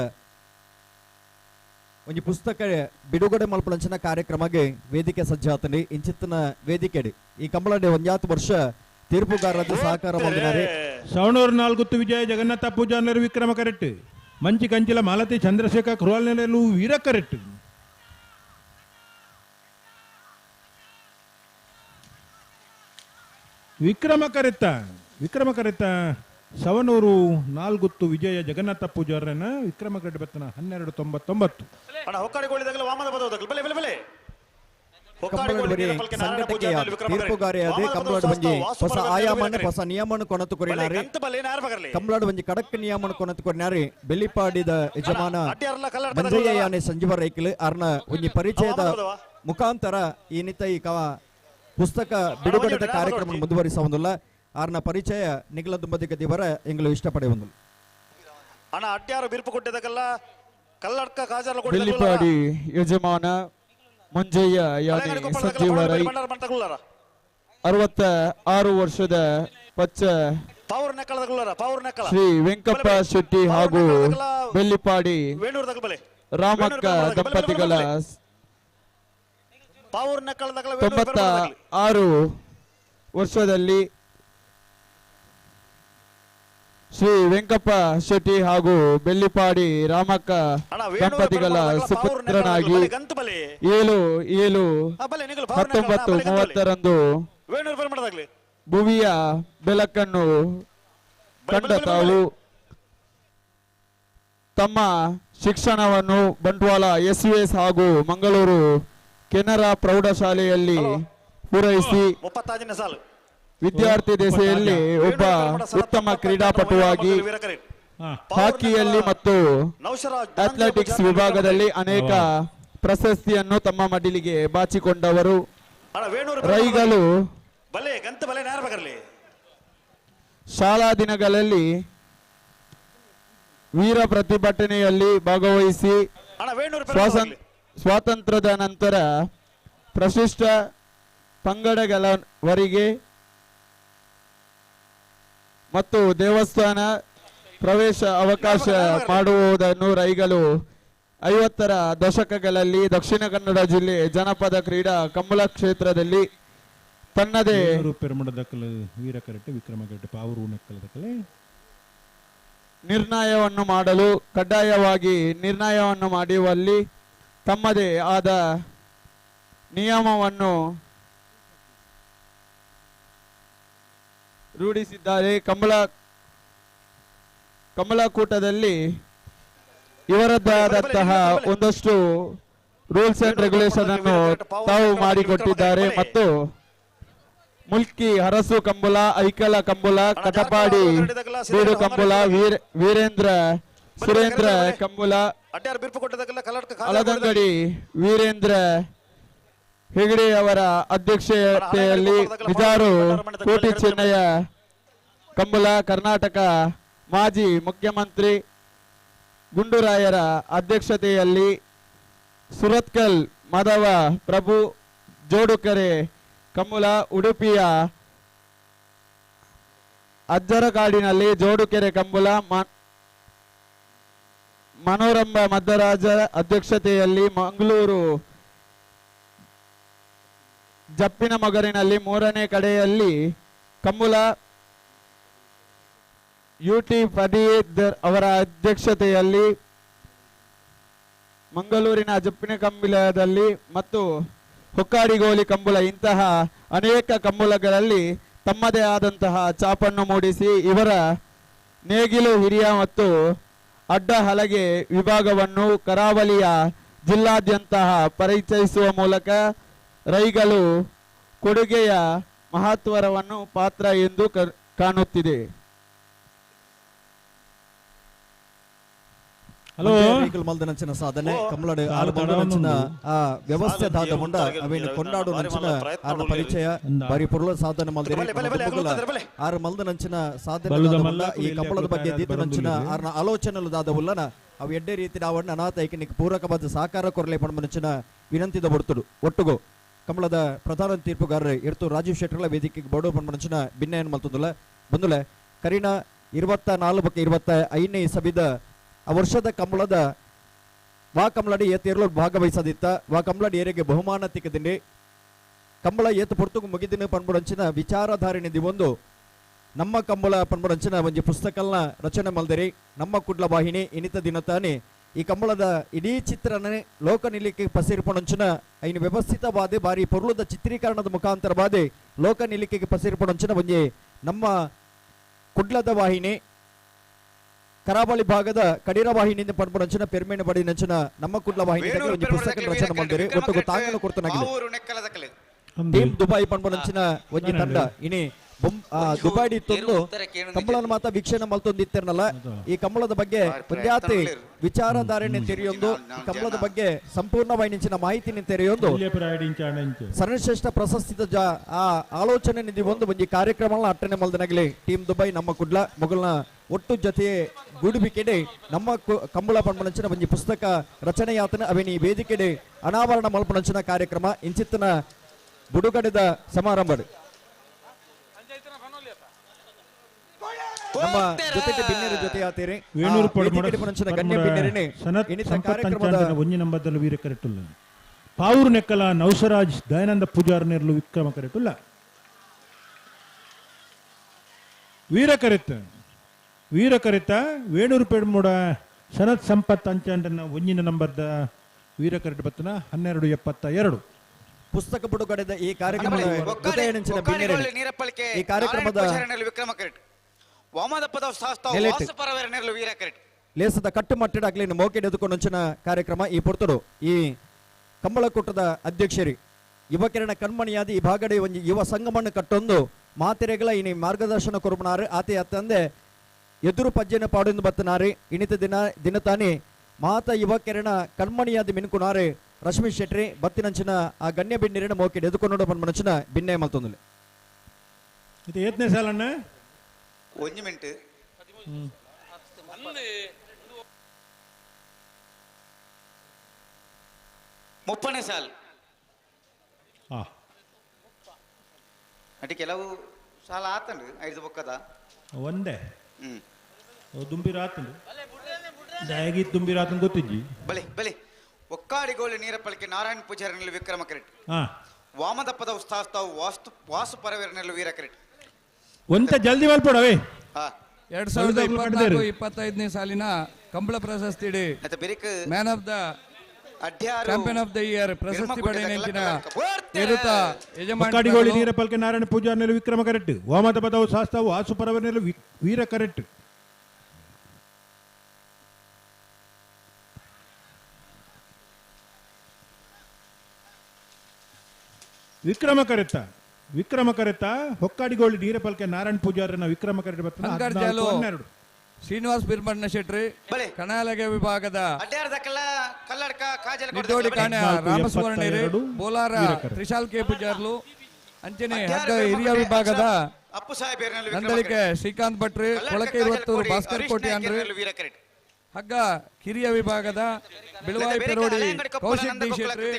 ಒಂದು ಪುಸ್ತಕ ಬಿಡುಗಡೆ ಮಲ್ಪಂಚಿನ ಕಾರ್ಯಕ್ರಮಕ್ಕೆ ವೇದಿಕೆ ಸಜ್ಜಾತನೆ ಇಂಚಿತ್ತಿನ ವೇದಿಕೆಡೆ ಈ ಕಂಬಳಡೆ 1 ವರ್ಷ ತೀರ್ಪುಗಾರರ ಸಹಕಾರ ಮಾಡಿದ್ದಾರೆ. ಸವಣೂರು 4 ವಿಜಯ ಜಗನ್ನಾಥ ಪೂಜಾರ್ನಲ್ಲಿ ವಿಕ್ರಮ ಕರೆಟ್ಟು. ಮಂಚಿ ಕಂಚಿಲ ಮಾಲತಿ ಚಂದ್ರಶೇಖರ್ ಕುಲಾಲ್ನೆಲ್ಲೂ ವೀರ ಕರೆಟ್ಟು. ವಿಕ್ರಮ ಕರೆತ ಸವಣೂರು 4 ವಿಜಯ ಜಗನ್ನಾಥ ಪೂಜಾರನ ವಿಕ್ರಮ ಕರೆಟ್ಟು ಬರ್ತನ 1299. ಸಂಘಟನೆಯ ತೀರ್ಪುಗಾರಿಯಾದ ಕಂಬಳಾಡ ಬಂಜಿ ಹೊಸ ಆಯಾಮನ ಹೊಸ ನಿಯಮನ ಕೊನತು ಕೊರಿನಾರಿ. ಕಂಬಳಾಡ ಬಂಜಿ ಕಡಕ್ ನಿಯಮನ ಕೊನತು ಕೊರಿನಾರಿ. ಬೆಳ್ಳಿಪಾಡಿದ ಯಜಮಾನ ಮಂಜಯ್ಯಯಾನೆ ಸಂಜೀವ ರೈಕಲ್ ಅರ್ನ ಒಂಜಿ ಪರಿಚಯದ ಮುಖಾಂತರ ಈ ನಿತ್ತ ಈ ಪುಸ್ತಕ ಬಿಡುಗಡೆ ಕಾರ್ಯಕ್ರಮ ಮುಂದುವರಿಸುವುದಿಲ್ಲ. ಆರ್ನ ಪರಿಚಯ ನಿಗಲ ದುಂಬದಿ ಗದಿವರ ಎಂಗಳು ಇಷ್ಟಪಡೆ ಒಂದು ಅಣ್ಣ ಅಡ್ಯಾರು ಬಿರುಪು ಕೊಟ್ಟಿದ್ದಕ್ಕಲ್ಲ ಕಲ್ಲಡ್ಕ ಕಾಜಾರ ಬೆಳ್ಳಿಪಾಡಿ ಯಜಮಾನ ಮಂಜಯ್ಯ ಯಾನೆ ಸಂಜೀವ ರೈ 66 ವರ್ಷದ ಪಚ್ಚ ಶ್ರೀ ವೆಂಕಪ್ಪ ಶೆಟ್ಟಿ ಹಾಗೂ ಬೆಳ್ಳಿಪಾಡಿ ರಾಮಕ್ಕ ದಂಪತಿಗಳ 96 ವರ್ಷದಲ್ಲಿ ಶ್ರೀ ವೆಂಕಪ್ಪ ಶೆಟ್ಟಿ ಹಾಗೂ ಬೆಳ್ಳಿಪಾಡಿ ರಾಮಕ್ಕ ದಂಪತಿಗಳ ಸುಪುತ್ರನಾಗಿ 7/7/1930 ಭುವಿಯ ಬೆಳಕನ್ನು ಕಂಡ ತಾವು ತಮ್ಮ ಶಿಕ್ಷಣವನ್ನು ಬಂಟ್ವಾಳ SVS ಹಾಗೂ ಮಂಗಳೂರು ಕೆನರಾ ಪ್ರೌಢಶಾಲೆಯಲ್ಲಿ ಪೂರೈಸಿ ವಿದ್ಯಾರ್ಥಿ ದೆಸೆಯಲ್ಲಿ ಒಬ್ಬ ಉತ್ತಮ ಕ್ರೀಡಾಪಟುವಾಗಿ ಹಾಕಿಯಲ್ಲಿ ಮತ್ತು ಅಥ್ಲೆಟಿಕ್ಸ್ ವಿಭಾಗದಲ್ಲಿ ಅನೇಕ ಪ್ರಶಸ್ತಿಯನ್ನು ತಮ್ಮ ಮಡಿಲಿಗೆ ಬಾಚಿಕೊಂಡವರು. ರೈಗಳು ಶಾಲಾ ದಿನಗಳಲ್ಲಿ ವೀರ ಪ್ರತಿಭಟನೆಯಲ್ಲಿ ಭಾಗವಹಿಸಿ ಸ್ವಾತಂತ್ರ್ಯದ ನಂತರ ಪ್ರಶಿಷ್ಟ ಪಂಗಡಗಳವರಿಗೆ ಮತ್ತು ದೇವಸ್ಥಾನ ಪ್ರವೇಶ ಅವಕಾಶ ಮಾಡುವುದನ್ನು ರೈಗಳು 50ರ ದಶಕಗಳಲ್ಲಿ ದಕ್ಷಿಣ ಕನ್ನಡ ಜಿಲ್ಲೆ ಜನಪದ ಕ್ರೀಡಾ ಕಂಬಳ ಕ್ಷೇತ್ರದಲ್ಲಿ ತನ್ನದೇ ಪೆರ್ಮುಡ ದಕ್ಕಲು ವೀರ ಕರೆಕ್ಟ್ ವಿಕ್ರಮ ಕರೆಕ್ಟ್ ಪಾವೂರು ನೆಕ್ಕಲ ದಕ್ಕಲೆ ನಿರ್ಣಯವನ್ನು ಮಾಡಲು ಕಡ್ಡಾಯವಾಗಿ ನಿರ್ಣಯವನ್ನು ಮಾಡುವಲ್ಲಿ ತಮ್ಮದೇ ಆದ ನಿಯಮವನ್ನು ರೂಢಿಸಿದ್ದಾರೆ. ಕಮಲಕೂಟದಲ್ಲಿ ಇವರದ್ದಾದಂತಹ ಒಂದಷ್ಟು ರೂಲ್ಸ್ ಅಂಡ್ ರೆಗ್ಯುಲೇಷನ್ ಅನ್ನು ತಾವು ಮಾಡಿಕೊಟ್ಟಿದ್ದಾರೆ ಮತ್ತು ಮುಲ್ಕಿ ಹರಸು ಕಂಬುಲ, ಐಕಲ ಕಂಬುಲ, ಕಟಪಾಡಿ ಬೀಡು ಕಂಬುಲ, ವೀರೇಂದ್ರ ಸುರೇಂದ್ರ ಕಂಬುಲ, ಅಳದಂಗಡಿ ವೀರೇಂದ್ರ ಹೆಗಡೆ ಅವರ ಅಧ್ಯಕ್ಷತೆಯಲ್ಲಿ ಬಿಜಾರು ಕೋಟಿ ಚೆನ್ನಯ್ಯ ಕಂಬುಲ, ಕರ್ನಾಟಕ ಮಾಜಿ ಮುಖ್ಯಮಂತ್ರಿ ಗುಂಡೂರಾಯರ ಅಧ್ಯಕ್ಷತೆಯಲ್ಲಿ ಸುರತ್ಕಲ್ ಮಾಧವ ಪ್ರಭು ಜೋಡುಕೆರೆ ಕಂಬುಲ, ಉಡುಪಿಯ ಅಜ್ಜರಕಾಡಿನಲ್ಲಿ ಜೋಡುಕೆರೆ ಕಂಬುಲ, ಮನೋರಂಭ ಮದ್ದರಾಜ ಅಧ್ಯಕ್ಷತೆಯಲ್ಲಿ ಮಂಗಳೂರು ಜಪ್ಪಿನ ಮೊಗರಿನಲ್ಲಿ 3ನೇ ಕಡೆಯಲ್ಲಿ ಕಂಬುಲ, ಯುಟಿ ಫದೀದರ್ ಅವರ ಅಧ್ಯಕ್ಷತೆಯಲ್ಲಿ ಮಂಗಳೂರಿನ ಜಪ್ಪಿನ ಕಂಬುಲದಲ್ಲಿ ಮತ್ತು ಹೊಕ್ಕಾಡಿಗೋಲಿ ಕಂಬುಲ ಇಂತಹ ಅನೇಕ ಕಂಬುಲಗಳಲ್ಲಿ ತಮ್ಮದೇ ಆದಂತಹ ಚಾಪನ್ನು ಮೂಡಿಸಿ ಇವರ ನೇಗಿಲು ಹಿರಿಯ ಮತ್ತು ಅಡ್ಡ ಹಲಗೆ ವಿಭಾಗವನ್ನು ಕರಾವಳಿಯ ಜಿಲ್ಲಾದ್ಯಂತ ಪರಿಚಯಿಸುವ ಮೂಲಕ ರೈಗಳು ಕೊಡುಗೆಯ ಮಹತ್ವವನ್ನು ಪಾತ್ರ ಎಂದು ಕಾಣುತ್ತಿದೆ. ಹಲೋ ಮಲ್ದನಂಚಿನ ಸಾಧನೆ ಕಮಲಡ್ ಆರು ಮಲ್ದನಂಚಿನ ಆ ವ್ಯವಸ್ಥೆ ದಾದ ಮುಂಡ ಅವೇನು ಕೊಂಡಾಡು ನಂಚಿನ ಆರ್ನ ಪರಿಚಯ ಬಾರಿ ಪುರ್ಲ ಸಾಧನೆ ಮಲ್ದಿರಿ ಆರು ಮಲ್ದನಂಚಿನ ಸಾಧನೆ ಈ ಕಮಲದ ಬಗ್ಗೆ ದೀತ ನಂಚಿನ ಆರ್ನ ಆಲೋಚನೆಲು ದಾದ ಉಲ್ಲನ ಅವು ಎಡ್ಡೆ ರೀತಿ ನಾವಣ್ಣ ಅನಾಥ ಐಕನಿಗೆ ಪೂರಕವಾದ ಸಹಕಾರ ಕೊರಲೆ ಪಣಮನಂಚಿನ ವಿನಂತಿದ ಬರ್ತಡು ಒಟ್ಟುಗು ಕಮಲದ ಪ್ರಧಾನ ತೀರ್ಪುಗಾರರು ಇರ್ತು ರಾಜೀವ್ ಶೆಟ್ಟರ್ಲ ವೇದಿಕೆಗೆ ಬೋಡೋ ಪಣಮನಂಚಿನ ಭಿನ್ನಯನ್ ಮಲ್ತುದಲ್ಲ ಬಂದುಲೆ ಕರೀನ 24-25 ಸಬಿದ ಆ ವರ್ಷದ ಕಂಬಳದ ವಾ ಕಂಬಳಡಿ ಏತೇರ್ಲು ಭಾಗವಹಿಸದಿತ್ತ ವಾ ಕಂಬಳಡಿ ಏರಿಗೆ ಬಹುಮಾನ ತಿಕ್ಕದಿಂಡಿ ಕಂಬಳ ಏತು ಪೊರ್ತುಗು ಮುಗಿದಿನ ಪನ್ಬುಡಂಚಿನ ವಿಚಾರಧಾರಣೆ ದಿವೊಂದು ನಮ್ಮ ಕಂಬಳ ಪನ್ಬುಡಂಚಿನ ಒಂಜಿ ಪುಸ್ತಕಲ್ನ ರಚನೆ ಮಲ್ದಿರಿ ನಮ್ಮ ಕುಡ್ಲ ವಾಹಿನಿ ಇನಿತ ದಿನ ತಾನೆ ಈ ಕಂಬಳದ ಇಡೀ ಚಿತ್ರನೇ ಲೋಕ ನಿಲಿಕೆ ಪಸಿರ್ಪಣಂಚಿನ ಐನು ವ್ಯವಸ್ಥಿತವಾದ ಬಾರಿ ಪೊರ್ಲುದ ಚಿತ್ರೀಕರಣದ ಮುಖಾಂತರವಾದ ಲೋಕ ನಿಲಿಕೆಗೆ ಪಸಿರ್ಪಣಂಚಿನ ಒಂಜಿ ನಮ್ಮ ಕುಡ್ಲದ ವಾಹಿನಿ ಕರಾವಳಿ ಭಾಗದ ಕಡಿರ ವಾಹಿನಿಯಿಂದ ಪನ್ಪುನಂಚಿನ ಪೆರ್ಮೇನ ಬಡಿ ನಂಚಿನ ನಮ್ಮ ಕುಡ್ಲ ವಾಹಿನಿ ಒಂದು ಪುಸ್ತಕ ರಚನೆ ಮಾಡಿದರೆ ಒಟ್ಟು ಗೊತ್ತಾಗಲು ಕೊಡ್ತಾನಾಗಿದೆ ಟೀಮ್ ದುಬೈ ಪನ್ಪುನಂಚಿನ ಒಂಜಿ ತಂಡ ಇನಿ ದುಬೈ ತಂದು ಕಂಬಳನ ಮಾತ ವೀಕ್ಷಣೆ ಮಲ್ತೊಂದಿತ್ತಿರನಲ್ಲ ಈ ಕಂಬಳದ ಬಗ್ಗೆ ಪಂದ್ಯಾತಿ ವಿಚಾರಧಾರಣೆ ತೆರೆಯೊಂದು ಕಂಬಳದ ಬಗ್ಗೆ ಸಂಪೂರ್ಣವಾಗಿ ಮಾಹಿತಿನ ತೆರೆಯೊಂದು ಸರ್ವಶ್ರೇಷ್ಠ ಪ್ರಶಸ್ತಿದ ಆ ಆಲೋಚನೆ ನಿಧಿ ಒಂದು ಕಾರ್ಯಕ್ರಮ ಅಟ್ಟನೆ ಮಲ್ದನಾಗಲಿ ಟೀಮ್ ದುಬೈ ನಮ್ಮ ಕುಡ್ಲ ಮೊಗಲ್ನ ಒಟ್ಟು ಜೊತೆ ಗೂಡುಬಿಕೆಡೆ ನಮ್ಮ ಕಂಬಳ ಪನ್ಪನಂಚಿನ ಒಂಜಿ ಪುಸ್ತಕ ರಚನೆಯಾತನ ಅವೇನಿ ವೇದಿಕೆಡೆ ಅನಾವರಣ ಮಲ್ಪನಂಚಿನ ಕಾರ್ಯಕ್ರಮ ಇಂಚಿತ್ತನ ಬುಡುಗಡೆದ ಸಮಾರಂಭ ನಮ್ಮ ಜೊತೆ ಬಿನ್ನೆರ ಜೊತೆ ಆತೇರಿ ವೇಣೂರು ಗಣ್ಯ ಬಿನ್ನೆರನೆ ಕಾರ್ಯಕ್ರಮದ ಒಂಜಿ ನಂಬರ್ದಲ್ಲಿ ವೀರ ಕರೆಟುಲ್ಲ ಪಾವೂರು ನೆಕ್ಕಲ ನೌಸರಾಜ್ ದಯಾನಂದ ಪೂಜಾರ್ ನೆರಲು ವಿಕ್ರಮ ಕರೆಟುಲ್ಲ ವೀರ ಕರೆತ ವೇಣೂರು ಪೆಡ್ಮೂಡ ಸನತ್ ಸಂಪತ್ ಅಂಚಂಡನ ಒಂಜಿನ ನಂಬರ್ದ ವೀರ ಕರೆಟ್ ಬತ್ತನ 1272 ಪುಸ್ತಕ ಬಿಡುಗಡೆದ ಈ ಕಾರ್ಯಕ್ರಮದ ಈ ಕಾರ್ಯಕ್ರಮದ ಲೇಸದ ಕಟ್ಟುಮಟ್ಟಡಾಗ್ಲಿ ಮೋಕೆಡ್ ಎದುಕೊಂಡಂಚಿನ ಕಾರ್ಯಕ್ರಮ ಈ ಪೊರ್ತರು ಈ ಕಂಬಳಕೂಟದ ಅಧ್ಯಕ್ಷರಿ ಯುವಕಿರಣ ಕಣ್ಮಣಿಯಾದ ಈ ಭಾಗಡೆ ಒಂಜಿ ಯುವ ಸಂಗಮನ್ನು ಕಟ್ಟೊಂದು ಮಾತೆರೆಗಳ ಇನಿ ಮಾರ್ಗದರ್ಶನ ಕೊರಬನಾರು ಆತೆ ಅತ್ತಂದೆ ಎದುರು ಪಜ್ಜನ ಪಾಡು ಬತ್ತನಾರಿ ಇನಿತ ದಿನ ತಾನೇ ಮಾತ ಯುವಕಿರಣ ಕಣ್ಮಣಿಯಾದ ಮಿನ್ಕುನಾರೆ ರಶ್ಮಿ ಶೆಟ್ಟಿ ಬತ್ತಿನಂಚಿನ ಆ ಗಣ್ಯ ಬಿನ್ನಿರಿನ ಮೋಕೆಡ್ ಎದುಕೊಂಡು ಬಂದ್ಮನಂಚಿನ ಭಿನ್ನಯ ಮಲ್ತೊಂದು ಇದು ಏತ್ನೇ ಸಾಲಣ್ಣ 1 ಮಿನಿಟ್ 30ನೇ ಸಾಲ್ ಅಟಿ ಕೆಲವು ಸಾಲ ಆತಂಡು 5 ಬೊಕ್ಕದ ಒಂದೇ ದುಂಬಿರಾತಂಡು ದಯಗಿ ದುಂಬಿರಾತಂದು ಗೊತ್ತಿಜ್ಜಿ ಬಲೆ ಒಕ್ಕಾಡಿಗೋಳಿ ನೀರಪ್ಪಳಿಕೆ ನಾರಾಯಣ ಪೂಜಾರಿನಲ್ಲಿ ವಿಕ್ರಮ ಕರೆಟ್ ವಾಮದಪ್ಪದ ಉತ್ಸಾಹಸ್ಥವು ವಾಸು ಪರವೇರನೆಲ್ಲ ವೀರ ಕ್ರೀಡೆ ಒಂತ ಜಲ್ದಿ ಮಲ್ಪಡವೇ 2024-25ನೇ ಸಾಲಿನ ಕಂಬಳ ಪ್ರಶಸ್ತಿ man of the champion of the year ಪ್ರಶಸ್ತಿ ಪಡೆಯನೆಂಚಿನ ನಿವೃತ್ತ ಒಕ್ಕಾಡಿಗೋಳಿ ನೀರ ಪಲ್ಕೆ ನಾರಾಯಣ ಪೂಜಾರ್ನೆಲು ವಿಕ್ರಮ ಕರೆಕ್ಟ್ ವಾಮದ ಪದವು ಶಾಸ್ತ್ರವು ಆಸು ಪರವನೆಲು ವೀರ ಕರೆಕ್ಟ್ ವಿಕ್ರಮ ಕರೆತ ಹೊಕ್ಕಾಡಿಗೋಳಿ ನೀರ ಪಲ್ಕೆ ನಾರಾಯಣ ಪೂಜಾರನ ವಿಕ್ರಮ ಕರೆಕ್ಟ್ ಶ್ರೀನಿವಾಸ್ ಬಿರ್ಮಣ್ಣ ಶೆಟ್ರಿ ಕಣಾಲಗೆ ವಿಭಾಗದ ನಿಟ್ಟೋಡಿ ಕಾಣೆ ರಾಮಸುವರ್ಣೇರಿ ಬೋಲಾರ ತ್ರಿಶಾಲ್ ಕೆ ಪೂಜಾರ್ಲು ಅಂಚನೆ ಹಗ್ಗ ಹಿರಿಯ ವಿಭಾಗದ ನಂದಳಿಕೆ ಶ್ರೀಕಾಂತ್ ಭಟ್ರಿ ಕೊಳಕೆ 20 ಭಾಸ್ಕರ್ ಕೋಟಿ ಅಂದ್ರೆ ಹಗ್ಗ ಕಿರಿಯ ವಿಭಾಗದ ಬಿಳುವಾಯಿ ಪೆರೋಡಿ ಕೌಶಿಕ್ ಡಿ ಶೆಟ್ರಿ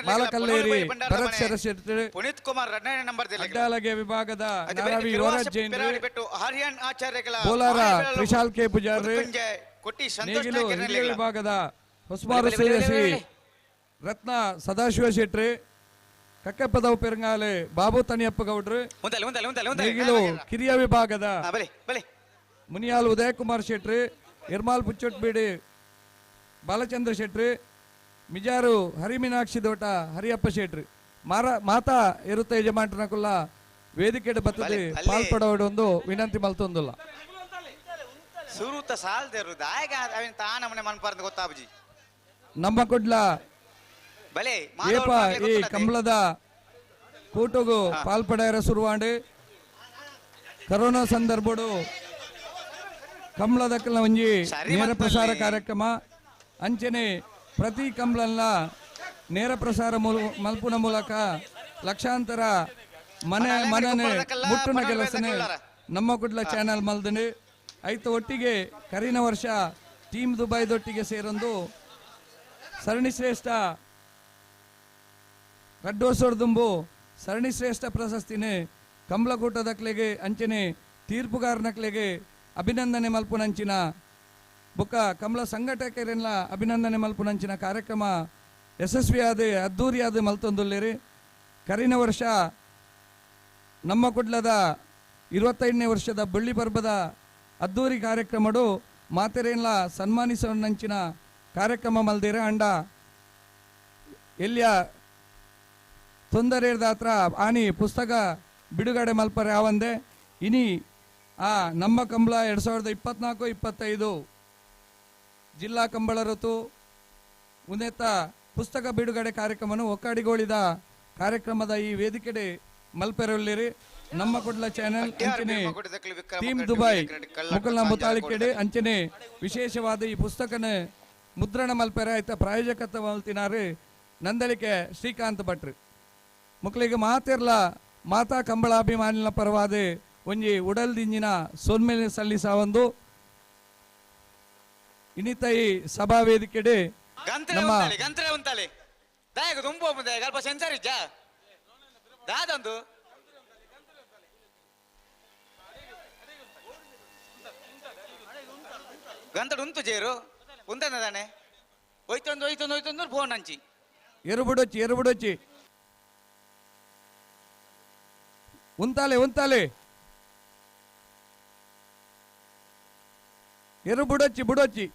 ಮಾಲಕಲ್ಲೇರಿ ಭರತ್ ಶರ ಶೆಟ್ರಿ ಪುನೀತ್ ಕುಮಾರ್ ಎರಡನೇ ನಂಬರ್ ಅಡ್ಡಾಲಗೆ ವಿಭಾಗದ ನಾರಾವಿ ಯುವರಾಜ್ ಜೈನ್ ಬೋಲಾರ ತ್ರಿಶಾಲ್ ಕೆ ಪೂಜಾರಿ ನೇಗಿಲು ಹಿರಿಯ ವಿಭಾಗದ ಹೊಸಮಾರು ಶ್ರೀ ರತ್ನ ಸದಾಶಿವ ಶೆಟ್ರಿ ಕಕ್ಕೆಪ್ಪದವು ಪೆರಂಗಾಲೆ ಬಾಬು ತನಿಯಪ್ಪ ಗೌಡ್ರು ನೇಗಿಲು ಕಿರಿಯ ವಿಭಾಗದ ಮುನಿಯಾಲ್ ಉದಯ್ ಕುಮಾರ್ ಶೆಟ್ರಿ ಇರ್ಮಾಲ್ ಪುಚ್ಚೊಟ್ಬೇಡಿ ಬಾಲಚಂದ್ರ ಶೆಟ್ರಿ ಮಿಜಾರು ಹರಿಮೀನಾಕ್ಷಿ ದೋಟ ಹರಿಯಪ್ಪ ಶೆಟ್ರಿ ಮಾತಾ ಇರುತ್ತೆ ಯಜಮಾನ್ರನಕುಲ್ಲ ವೇದಿಕೆ ಬರ್ತದೆ ಪಾಲ್ಪಡೋಡು ಒಂದು ವಿನಂತಿ ಮಲ್ತೊಂದುಲ್ಲ ಸುರುತ ಸಾಲ್ದೇರು ದಾಯಗ ಅವನ ತಾನಮನೆ ಮನ್ಪಾರ್ದ ಗೊತ್ತಾಬಜಿ ನಮ್ಮ ಕೊಡ್ಲ ಏಪ ಈ ಕಂಬಳದ ಕೂಟುಗು ಪಾಲ್ಪಡೆಯರ ಸುರುವಾಂಡೆ ಕರೋನಾ ಸಂದರ್ಭಡು ಕಂಬಳದಕ್ಕಲ ಒಂಜಿ ನೇರ ಪ್ರಸಾರ ಕಾರ್ಯಕ್ರಮ ಅಂಚನೆ ಪ್ರತಿ ಕಂಬಳಲ್ಲ ನೇರ ಪ್ರಸಾರ ಮಲ್ಪುನ ಮೂಲಕ ಲಕ್ಷಾಂತರ ಮನೆ ಮುಟ್ಟುನ ಕೆಲಸನೆ ನಮ್ಮ ಕುಡ್ಲ ಚಾನೆಲ್ ಮಲ್ದನೆ ಐತ ಒಟ್ಟಿಗೆ ಕರಿನ ವರ್ಷ ಟೀಮ್ ದುಬೈದೊಟ್ಟಿಗೆ ಸೇರೊಂದು ಸರಣಿ ಶ್ರೇಷ್ಠ ರಡ್ಡೋಸೋರ್ದುಂಬು ಸರಣಿ ಶ್ರೇಷ್ಠ ಪ್ರಶಸ್ತಿನೇ ಕಂಬಳಕೂಟದಕ್ಲೆಗೆ ಅಂಚನೆ ತೀರ್ಪುಗಾರನಕ್ಲೆಗೆ ಅಭಿನಂದನೆ ಮಲ್ಪುನಂಚಿನ ಬೊಕ್ಕ ಕಂಬಳ ಸಂಘಟಕರೆಲ್ಲ ಅಭಿನಂದನೆ ಮಲ್ಪುನಂಚಿನ ಕಾರ್ಯಕ್ರಮ ಯಶಸ್ವಿಯಾದ ಅದ್ದೂರಿಯಾದ ಮಲ್ತೊಂದುಲ್ಲೇರಿ ಕರಿನ ವರ್ಷ ನಮ್ಮ ಕುಡ್ಲದ 25ನೇ ವರ್ಷದ ಬಳ್ಳಿ ಪರ್ಬದ ಅದ್ದೂರಿ ಕಾರ್ಯಕ್ರಮಡು ಮಾತೆರೆಲ್ಲ ಸನ್ಮಾನಿಸೋಣಂಚಿನ ಕಾರ್ಯಕ್ರಮ ಮಲ್ದೇರೆ ಅಂಡ ಎಲ್ಲಿಯ ತೊಂದರೆ ಹತ್ರ ಆನಿ ಪುಸ್ತಕ ಬಿಡುಗಡೆ ಮಲ್ಪರೆ ಆವಂದೆ ಇನಿ ಆ ನಮ್ಮ ಕಂಬಳ 2024-25 ಜಿಲ್ಲಾ ಕಂಬಳ ಋತು ಉನ್ನತ ಪುಸ್ತಕ ಬಿಡುಗಡೆ ಕಾರ್ಯಕ್ರಮವನ್ನು ಒಕ್ಕಾಡಿಗೋಳಿದ ಕಾರ್ಯಕ್ರಮದ ಈ ವೇದಿಕೆಡೆ ಮಲ್ಪೆರೊಳ್ಳಿರಿ ನಮ್ಮ ಕೊಡ್ಲ ಚಾನೆಲ್ ಅಂಚನೆ ಟೀಮ್ ದುಬೈ ಮುಕಲ್ನ ಮುತಾಳಿಕೆಡೆ ಅಂಚನೆ ವಿಶೇಷವಾದ ಈ ಪುಸ್ತಕನ ಮುದ್ರಣ ಮಲ್ಪೆರ ಆಯ್ತ ಪ್ರಾಯೋಜಕತ್ವ ಮಲ್ತಿನಾರು ನಂದಳಿಕೆ ಶ್ರೀಕಾಂತ್ ಭಟ್ರು ಮಕ್ಕಳಿಗೆ ಮಾತಿರ್ಲ ಮಾತಾ ಕಂಬಳಾಭಿಮಾನಿನ ಪರವಾದ ಒಂಜಿ ಉಡಲ್ದಿಂಜಿನ ಸೊನ್ಮೇಲೆ ಸಲ್ಲಿಸ ಒಂದು ಇನ್ನಿತ ಈ ಸಭಾ ವೇದಿಕೆಡೆ ನಮ್ಮ ಗಂತ್ರೆ ಉಂತಾಳೆ ದಾಯಕ ತುಂಬು ಮುಂದೆ ಸ್ವಲ್ಪ ಸೆನ್ಸರ್ ಇಜ್ಜ ದಾದಂದು ಗಂತಡು ಉಂಟು ಜೇರು ಉಂತದಾನೆ ಹೋಯ್ತೊಂದು ಫೋನ್ ಹಂಚಿ ಎರುಬುಡೊಚ್ಚಿ ಉಂತಾಲೆ ಬುಡೊಚ್ಚಿ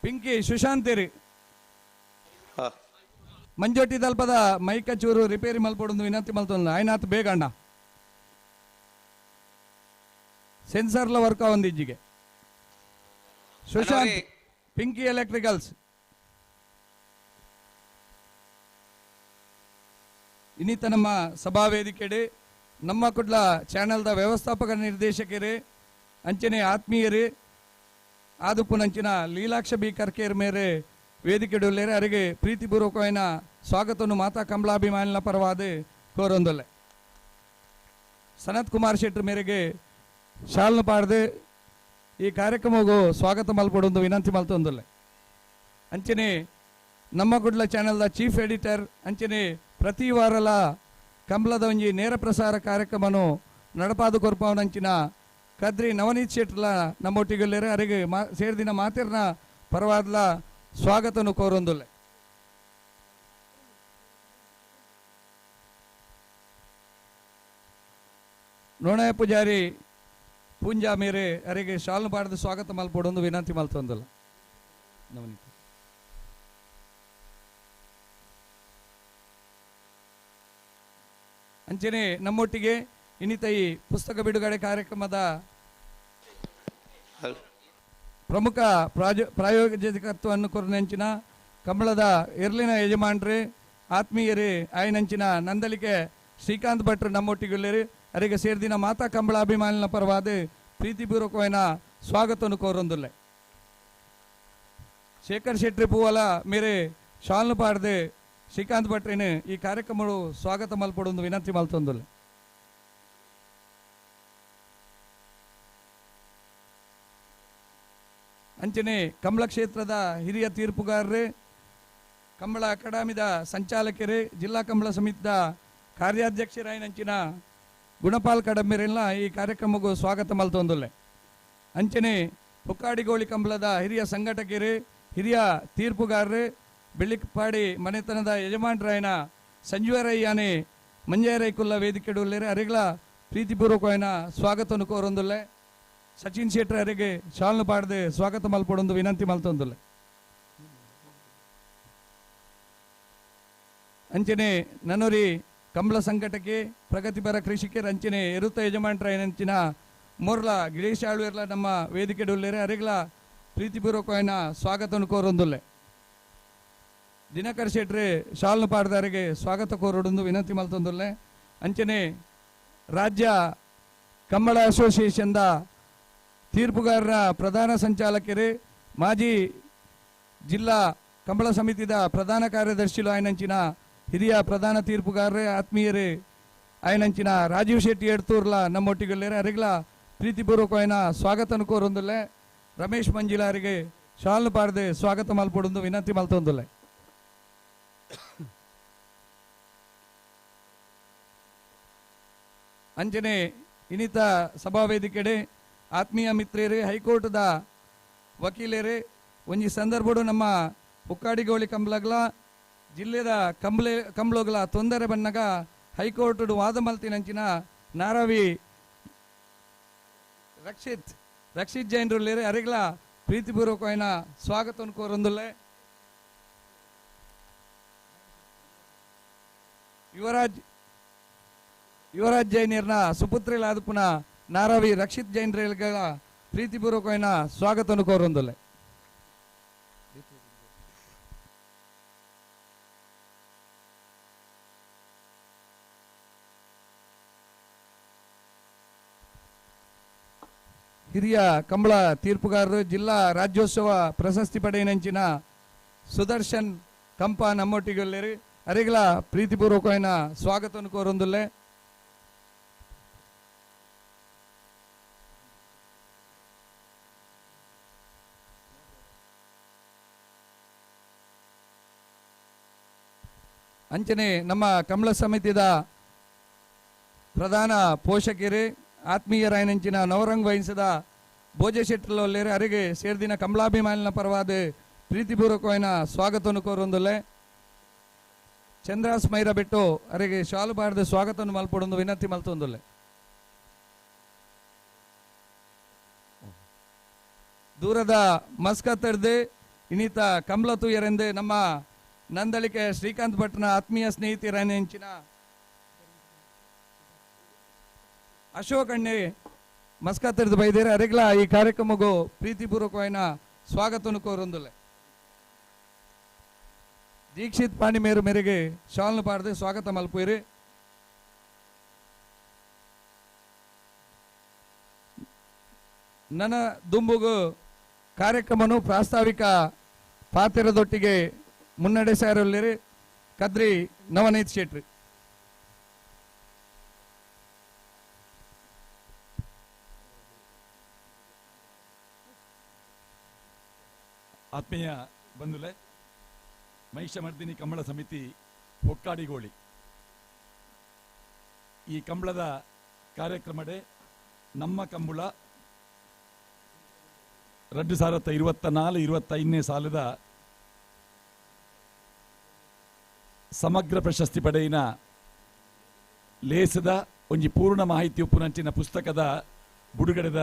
ಪಿಂಕಿ ಸುಶಾಂತಿರಿ ಮಂಜೋಟಿ ತಲ್ಪದ ಮೈಕ ಚೂರು ರಿಪೇರಿ ಮಲ್ಪಡೊಂದು ವಿನಂತಿ ಮಲ್ತೊಂದು ಆಯ್ನಾತ್ ಬೇಗ ಅಣ್ಣ ಸೆನ್ಸರ್ಲ ವರ್ಕ್ ಆವಂದು ಇಜ್ಜಿಗೆ ಸುಶಾಂತ್ ಪಿಂಕಿ ಎಲೆಕ್ಟ್ರಿಕಲ್ಸ್ ಇನ್ನಿತ ನಮ್ಮ ಸಭಾ ವೇದಿಕೆಡೆ ನಮ್ಮ ಕುಡ್ಲ ಚಾನೆಲ್ದ ವ್ಯವಸ್ಥಾಪಕ ನಿರ್ದೇಶಕರೇ ಅಂಚನೆ ಆತ್ಮೀಯರೇ ಆದುಪುನಂಚಿನ ಲೀಲಾಕ್ಷ ಬಿ ಕರ್ಕೇರ್ ಮೇರೆ ವೇದಿಕೆಡುಲ್ಲೇರೆ ಅವರಿಗೆ ಪ್ರೀತಿಪೂರ್ವಕమైన ಸ್ವಾಗತವನ್ನು ಮಾತಾ ಕಂಬಳಾಭಿಮಾನಿನ ಪರವಾದ ಕೋರೊಂದೊಲ್ಲೆ ಸನತ್ ಕುಮಾರ್ ಶೆಟ್ಟಿ ಮೇರೆಗೆ ಶಾಲ್ನ ಪಾಡ್ದೆ ಈ ಕಾರ್ಯಕ್ರಮಗೂ ಸ್ವಾಗತ ಮಲ್ಪಡೊಂದು ವಿನಂತಿ ಮಲ್ತೊಂದೊಲ್ಲೆ ಅಂಚನೆ ನಮ್ಮ ಗುಡ್ಲ ಚಾನೆಲ್ದ ಚೀಫ್ ಎಡಿಟರ್ ಅಂಚನೆ ಪ್ರತಿ ವಾರಲ ಕಂಬಳದ ಒಂಜಿ ನೇರ ಪ್ರಸಾರ ಕಾರ್ಯಕ್ರಮನು ನಡಪಾದು ಕೊರ್ಪವನಂಚಿನ ಕದ್ರಿ ನವನೀತ್ ಶೆಟ್ಲ ನಮ್ಮೊಟ್ಟಿಗೆಲ್ಲರೆ ಅರಿಗೆ ಸೇರ್ದಿನ ಮಾತಿರ್ನ ಪರವಾದ್ಲ ಸ್ವಾಗತನು ಕೋರೊಂದುಲ್ಲೆ. ನೋಣಯ ಪೂಜಾರಿ ಪೂಂಜಾ ಮೇರೆ ಅರಿಗೆ ಶಾಲ್ನು ಪಾಡ್ದು ಸ್ವಾಗತ ಮಲ್ಪಡೊಂದು ವಿನಂತಿ ಮಲ್ತೊಂದಲ್ಲ. ನವನೀತ್ ಅಂಚನೆ ನಮ್ಮೊಟ್ಟಿಗೆ ಇನ್ನಿತ ಈ ಪುಸ್ತಕ ಬಿಡುಗಡೆ ಕಾರ್ಯಕ್ರಮದ ಪ್ರಮುಖ ಪ್ರಾಯೋಜಕತ್ವವನ್ನು ಕೊರನೆಂಚಿನ ಕಂಬಳದ ಎರ್ಲಿನ ಯಜಮಾನ್ರೆ ಆತ್ಮೀಯರೇ ಆಯ್ನಂಚಿನ ನಂದಲಿಕೆ ಶ್ರೀಕಾಂತ್ ಭಟ್ರು ನಮ್ಮೊಟ್ಟಿಗೆಲ್ಲರಿ ಅರಿಗೆ ಸೇರ್ದಿನ ಮಾತಾ ಕಂಬಳ ಅಭಿಮಾನಿನ ಪರವಾದ ಪ್ರೀತಿಪೂರ್ವಕమైన ಸ್ವಾಗತವನ್ನು ಕೋರೊಂದುಲ್ಲೆ. ಶೇಖರ್ ಶೆಟ್ಟಿ ಪೂವಲ ಮೇರೆ ಶಾಲ್ನು ಪಾಡ್ದೆ ಶ್ರೀಕಾಂತ್ ಭಟ್ರೇನು ಈ ಕಾರ್ಯಕ್ರಮಗಳು ಸ್ವಾಗತ ಮಲ್ಪಡೊಂದು ವಿನಂತಿ ಮಲ್ತೊಂದುಲ್ಲೆ. ಅಂಚನೆ ಕಂಬಳ ಕ್ಷೇತ್ರದ ಹಿರಿಯ ತೀರ್ಪುಗಾರರೇ, ಕಂಬಳ ಅಕಾಡೆಮಿದ ಸಂಚಾಲಕರೇ, ಜಿಲ್ಲಾ ಕಂಬಳ ಸಮಿತಿದ ಕಾರ್ಯಾಧ್ಯಕ್ಷರಾಯಿನಂಚಿನ ಗುಣಪಾಲ್ ಕಡಂಬೆರೆಲ್ಲ ಈ ಕಾರ್ಯಕ್ರಮಕ್ಕೂ ಸ್ವಾಗತ ಮಲ್ತೊಂದುಲ್ಲೆ. ಅಂಚನೆ ಹುಕ್ಕಾಡಿಗೋಳಿ ಕಂಬಳದ ಹಿರಿಯ ಸಂಘಟಕರೇ, ಹಿರಿಯ ತೀರ್ಪುಗಾರರೇ, ಬೆಳ್ಳಿಪಾಡಿ ಮನೆತನದ ಯಜಮಾನರಾಯನ ಸಂಜೀವರಯ್ಯನೇ ಮಂಜಾರೈಕುಲ್ಲ ವೇದಿಕೆಡುಲ್ಲೇರೆ ಅರಿಗಳ ಪ್ರೀತಿಪೂರ್ವಕమైన ಸ್ವಾಗತವನ್ನು ಕೋರೊಂದುಲ್ಲೆ. ಸಚಿನ್ ಶೆಟ್ಟಿ ಅರಿಗೆ ಶಾಲ್ನು ಪಾಡದೆ ಸ್ವಾಗತ ಮಲ್ಪಡೊಂದು ವಿನಂತಿ ಮಲ್ತೊಂದುಲ್ಲೆ. ಅಂಚನೆ ನನ್ನೂರಿ ಕಂಬಳ ಸಂಘಟಕ್ಕೆ ಪ್ರಗತಿಪರ ಕೃಷಿಕರ ಅಂಚನೆ ಎರುತ್ತ ಯಜಮಾನರಾಯನಂಚಿನ ಮೂರ್ಲ ಗಿರೀಶ್ ಆಳ್ವೇರ್ಲ ನಮ್ಮ ವೇದಿಕೆಡುಲ್ಲೇರೆ ಅರಿಗಳ ಪ್ರೀತಿಪೂರ್ವಕమైన ಸ್ವಾಗತವನ್ನು ಕೋರೊಂದುಲ್ಲೆ. ದಿನಕರ್ ಶೆಟ್ಟಿ ಶಾಲ್ನು ಪಾಡ್ದಾರಿಗೆ ಸ್ವಾಗತ ಕೋರೊಂದು ವಿನಂತಿ ಮಲ್ತೊಂದುಲ್ಲೆ. ಅಂಚನೆ ರಾಜ್ಯ ಕಂಬಳ ಅಸೋಸಿಯೇಷನ್ದ ತೀರ್ಪುಗಾರರ ಪ್ರಧಾನ ಸಂಚಾಲಕರೇ, ಮಾಜಿ ಜಿಲ್ಲಾ ಕಂಬಳ ಸಮಿತಿದ ಪ್ರಧಾನ ಕಾರ್ಯದರ್ಶಿಲು ಆಯ್ನಂಚಿನ ಹಿರಿಯ ಪ್ರಧಾನ ತೀರ್ಪುಗಾರರೇ, ಆತ್ಮೀಯರೇ ಆಯ್ನಂಚಿನ ರಾಜೀವ್ ಶೆಟ್ಟಿ ಎಡ್ತೂರ್ಲ ನಮ್ಮೊಟ್ಟಿಗೆಲ್ಲರೆ ಅರಿಗಳ ಪ್ರೀತಿಪೂರ್ವಕమైన ಸ್ವಾಗತನು ಕೋರೊಂದುಲ್ಲೆ. ರಮೇಶ್ ಮಂಜಿಲಾರಿಗೆ ಶಾಲ್ನು ಪಾಡ್ದೆ ಸ್ವಾಗತ ಮಲ್ಪಡೊಂದು ವಿನಂತಿ ಮಲ್ತೊಂದುಲ್ಲೆ. ಅಂಚನೆ ಇನ್ನಿತ ಸಭಾವೇದಿಕೆಡೆ ಆತ್ಮೀಯ ಮಿತ್ರರೇ, ಹೈಕೋರ್ಟ್ದ ವಕೀಲರೇ, ಒಂಜಿ ಸಂದರ್ಭಡು ನಮ್ಮ ಹುಕ್ಕಾಡಿಗೋಳಿ ಕಂಬಳಗಳ ಜಿಲ್ಲೆದ ಕಂಬಳಗಳ ತೊಂದರೆ ಬನ್ನಗ ಹೈಕೋರ್ಟ್ ವಾದ ಮಲ್ತಿನಂಚಿನ ನಾರಾವಿ ರಕ್ಷಿತ್ ಜೈನ್ರುಲ್ಲೇರೆ ಅರಿಗಳ ಪ್ರೀತಿಪೂರ್ವಕమైన ಸ್ವಾಗತವನ್ನು ಕೋರೊಂದುಲ್ಲೆ. ಯುವರಾಜ್ ಜೈನ್ಯರ್ನ ಸುಪುತ್ರಿಲಾದ ಪುನಃ ನಾರಾವಿ ರಕ್ಷಿತ್ ಜೈನ್ರೇಲ್ಗಳ ಪ್ರೀತಿಪೂರ್ವಕమైన ಸ್ವಾಗತವನ್ನು ಕೋರೊಂದುಲ್ಲೆ. ಹಿರಿಯ ಕಂಬಳ ತೀರ್ಪುಗಾರರು, ಜಿಲ್ಲಾ ರಾಜ್ಯೋತ್ಸವ ಪ್ರಶಸ್ತಿ ಪಡೆಯನಂಚಿನ ಸುದರ್ಶನ್ ಕಂಪ ನಮ್ಮೊಟ್ಟಿಗೆಲ್ಲರಿ ಅರಿಗಳ ಪ್ರೀತಿಪೂರ್ವಕమైన ಸ್ವಾಗತವನ್ನು ಕೋರೊಂದುಲ್ಲೆ. ಅಂಚನೆ ನಮ್ಮ ಕಂಬಳ ಸಮಿತಿದ ಪ್ರಧಾನ ಪೋಷಕರೇ, ಆತ್ಮೀಯರಾಯನಂಚಿನ ನವರಂಗ್ ವಹಿಸಿದ ಭೋಜಶೆಟ್ಟಲೊಲ್ಲೇರೆ ಅರಿಗೆ ಸೇರ್ದಿನ ಕಂಬಳಾಭಿಮಾನಿನ ಪರವಾದ ಪ್ರೀತಿಪೂರ್ವಕమైన ಸ್ವಾಗತವನ್ನು ಕೋರೊಂದುಲ್ಲೆ. ಚಂದ್ರಾಸ್ ಮೈರ ಬಿಟ್ಟು ಅರಿಗೆ ಶಾಲು ಪಾಡ್ದು ಸ್ವಾಗತವನ್ನು ಮಲ್ಪಡೊಂದು ವಿನಂತಿ ಮಲ್ತೊಂದುಲ್ಲೆ. ದೂರದ ಮಸ್ಕತ್ತಡ್ದೆ ಇನ್ನಿತ ಕಂಬಳ ತೂಯರೆಂದು ನಮ್ಮ ನಂದಳಿಕೆ ಶ್ರೀಕಾಂತ್ ಭಟ್ನ ಆತ್ಮೀಯ ಸ್ನೇಹಿತರನೆಂಚಿನ ಅಶೋಕ್ ಅಣ್ಣೆ ಮಸ್ಕತ್ತಡ್ದು ಬೈದೇರೆ ಅರಿಗಳ ಈ ಕಾರ್ಯಕ್ರಮಕ್ಕೂ ಪ್ರೀತಿಪೂರ್ವಕమైన ಸ್ವಾಗತವನ್ನು ಕೋರೊಂದುಲ್ಲೆ. ದೀಕ್ಷಿತ್ ಪಾಂಡಿಮೇರು ಮೇರೆಗೆ ಶಾಲ್ನು ಪಾಡ್ದೆ ಸ್ವಾಗತ ಮಲ್ಪುಯಿರಿ. ನನ್ನ ದುಂಬುಗು ಕಾರ್ಯಕ್ರಮನು ಪ್ರಾಸ್ತಾವಿಕ ಪಾತ್ರದೊಟ್ಟಿಗೆ ಮುನ್ನಡೆಸಾರಲ್ಲಿರಿ ಕದ್ರಿ ನವನೀತ್ ಶೆಟ್ಟಿ. ಆತ್ಮೀಯ ಬಂಧುಲೆ, ಮಹಿಷಮರ್ದಿನಿ ಕಂಬಳ ಸಮಿತಿ ಹೊಕ್ಕಾಡಿಗೋಳಿ ಈ ಕಂಬಳದ ಕಾರ್ಯಕ್ರಮಡೆ ನಮ್ಮ ಕಂಬಳ 2024-25ನೇ ಸಾಲದ ಸಮಗ್ರ ಪ್ರಶಸ್ತಿ ಪಡೆಯಿನ ಲೇಸದ ಒಂಜಿ ಪೂರ್ಣ ಮಾಹಿತಿ ಉಪ್ಪುನಂಚಿನ ಪುಸ್ತಕದ ಬಿಡುಗಡೆದ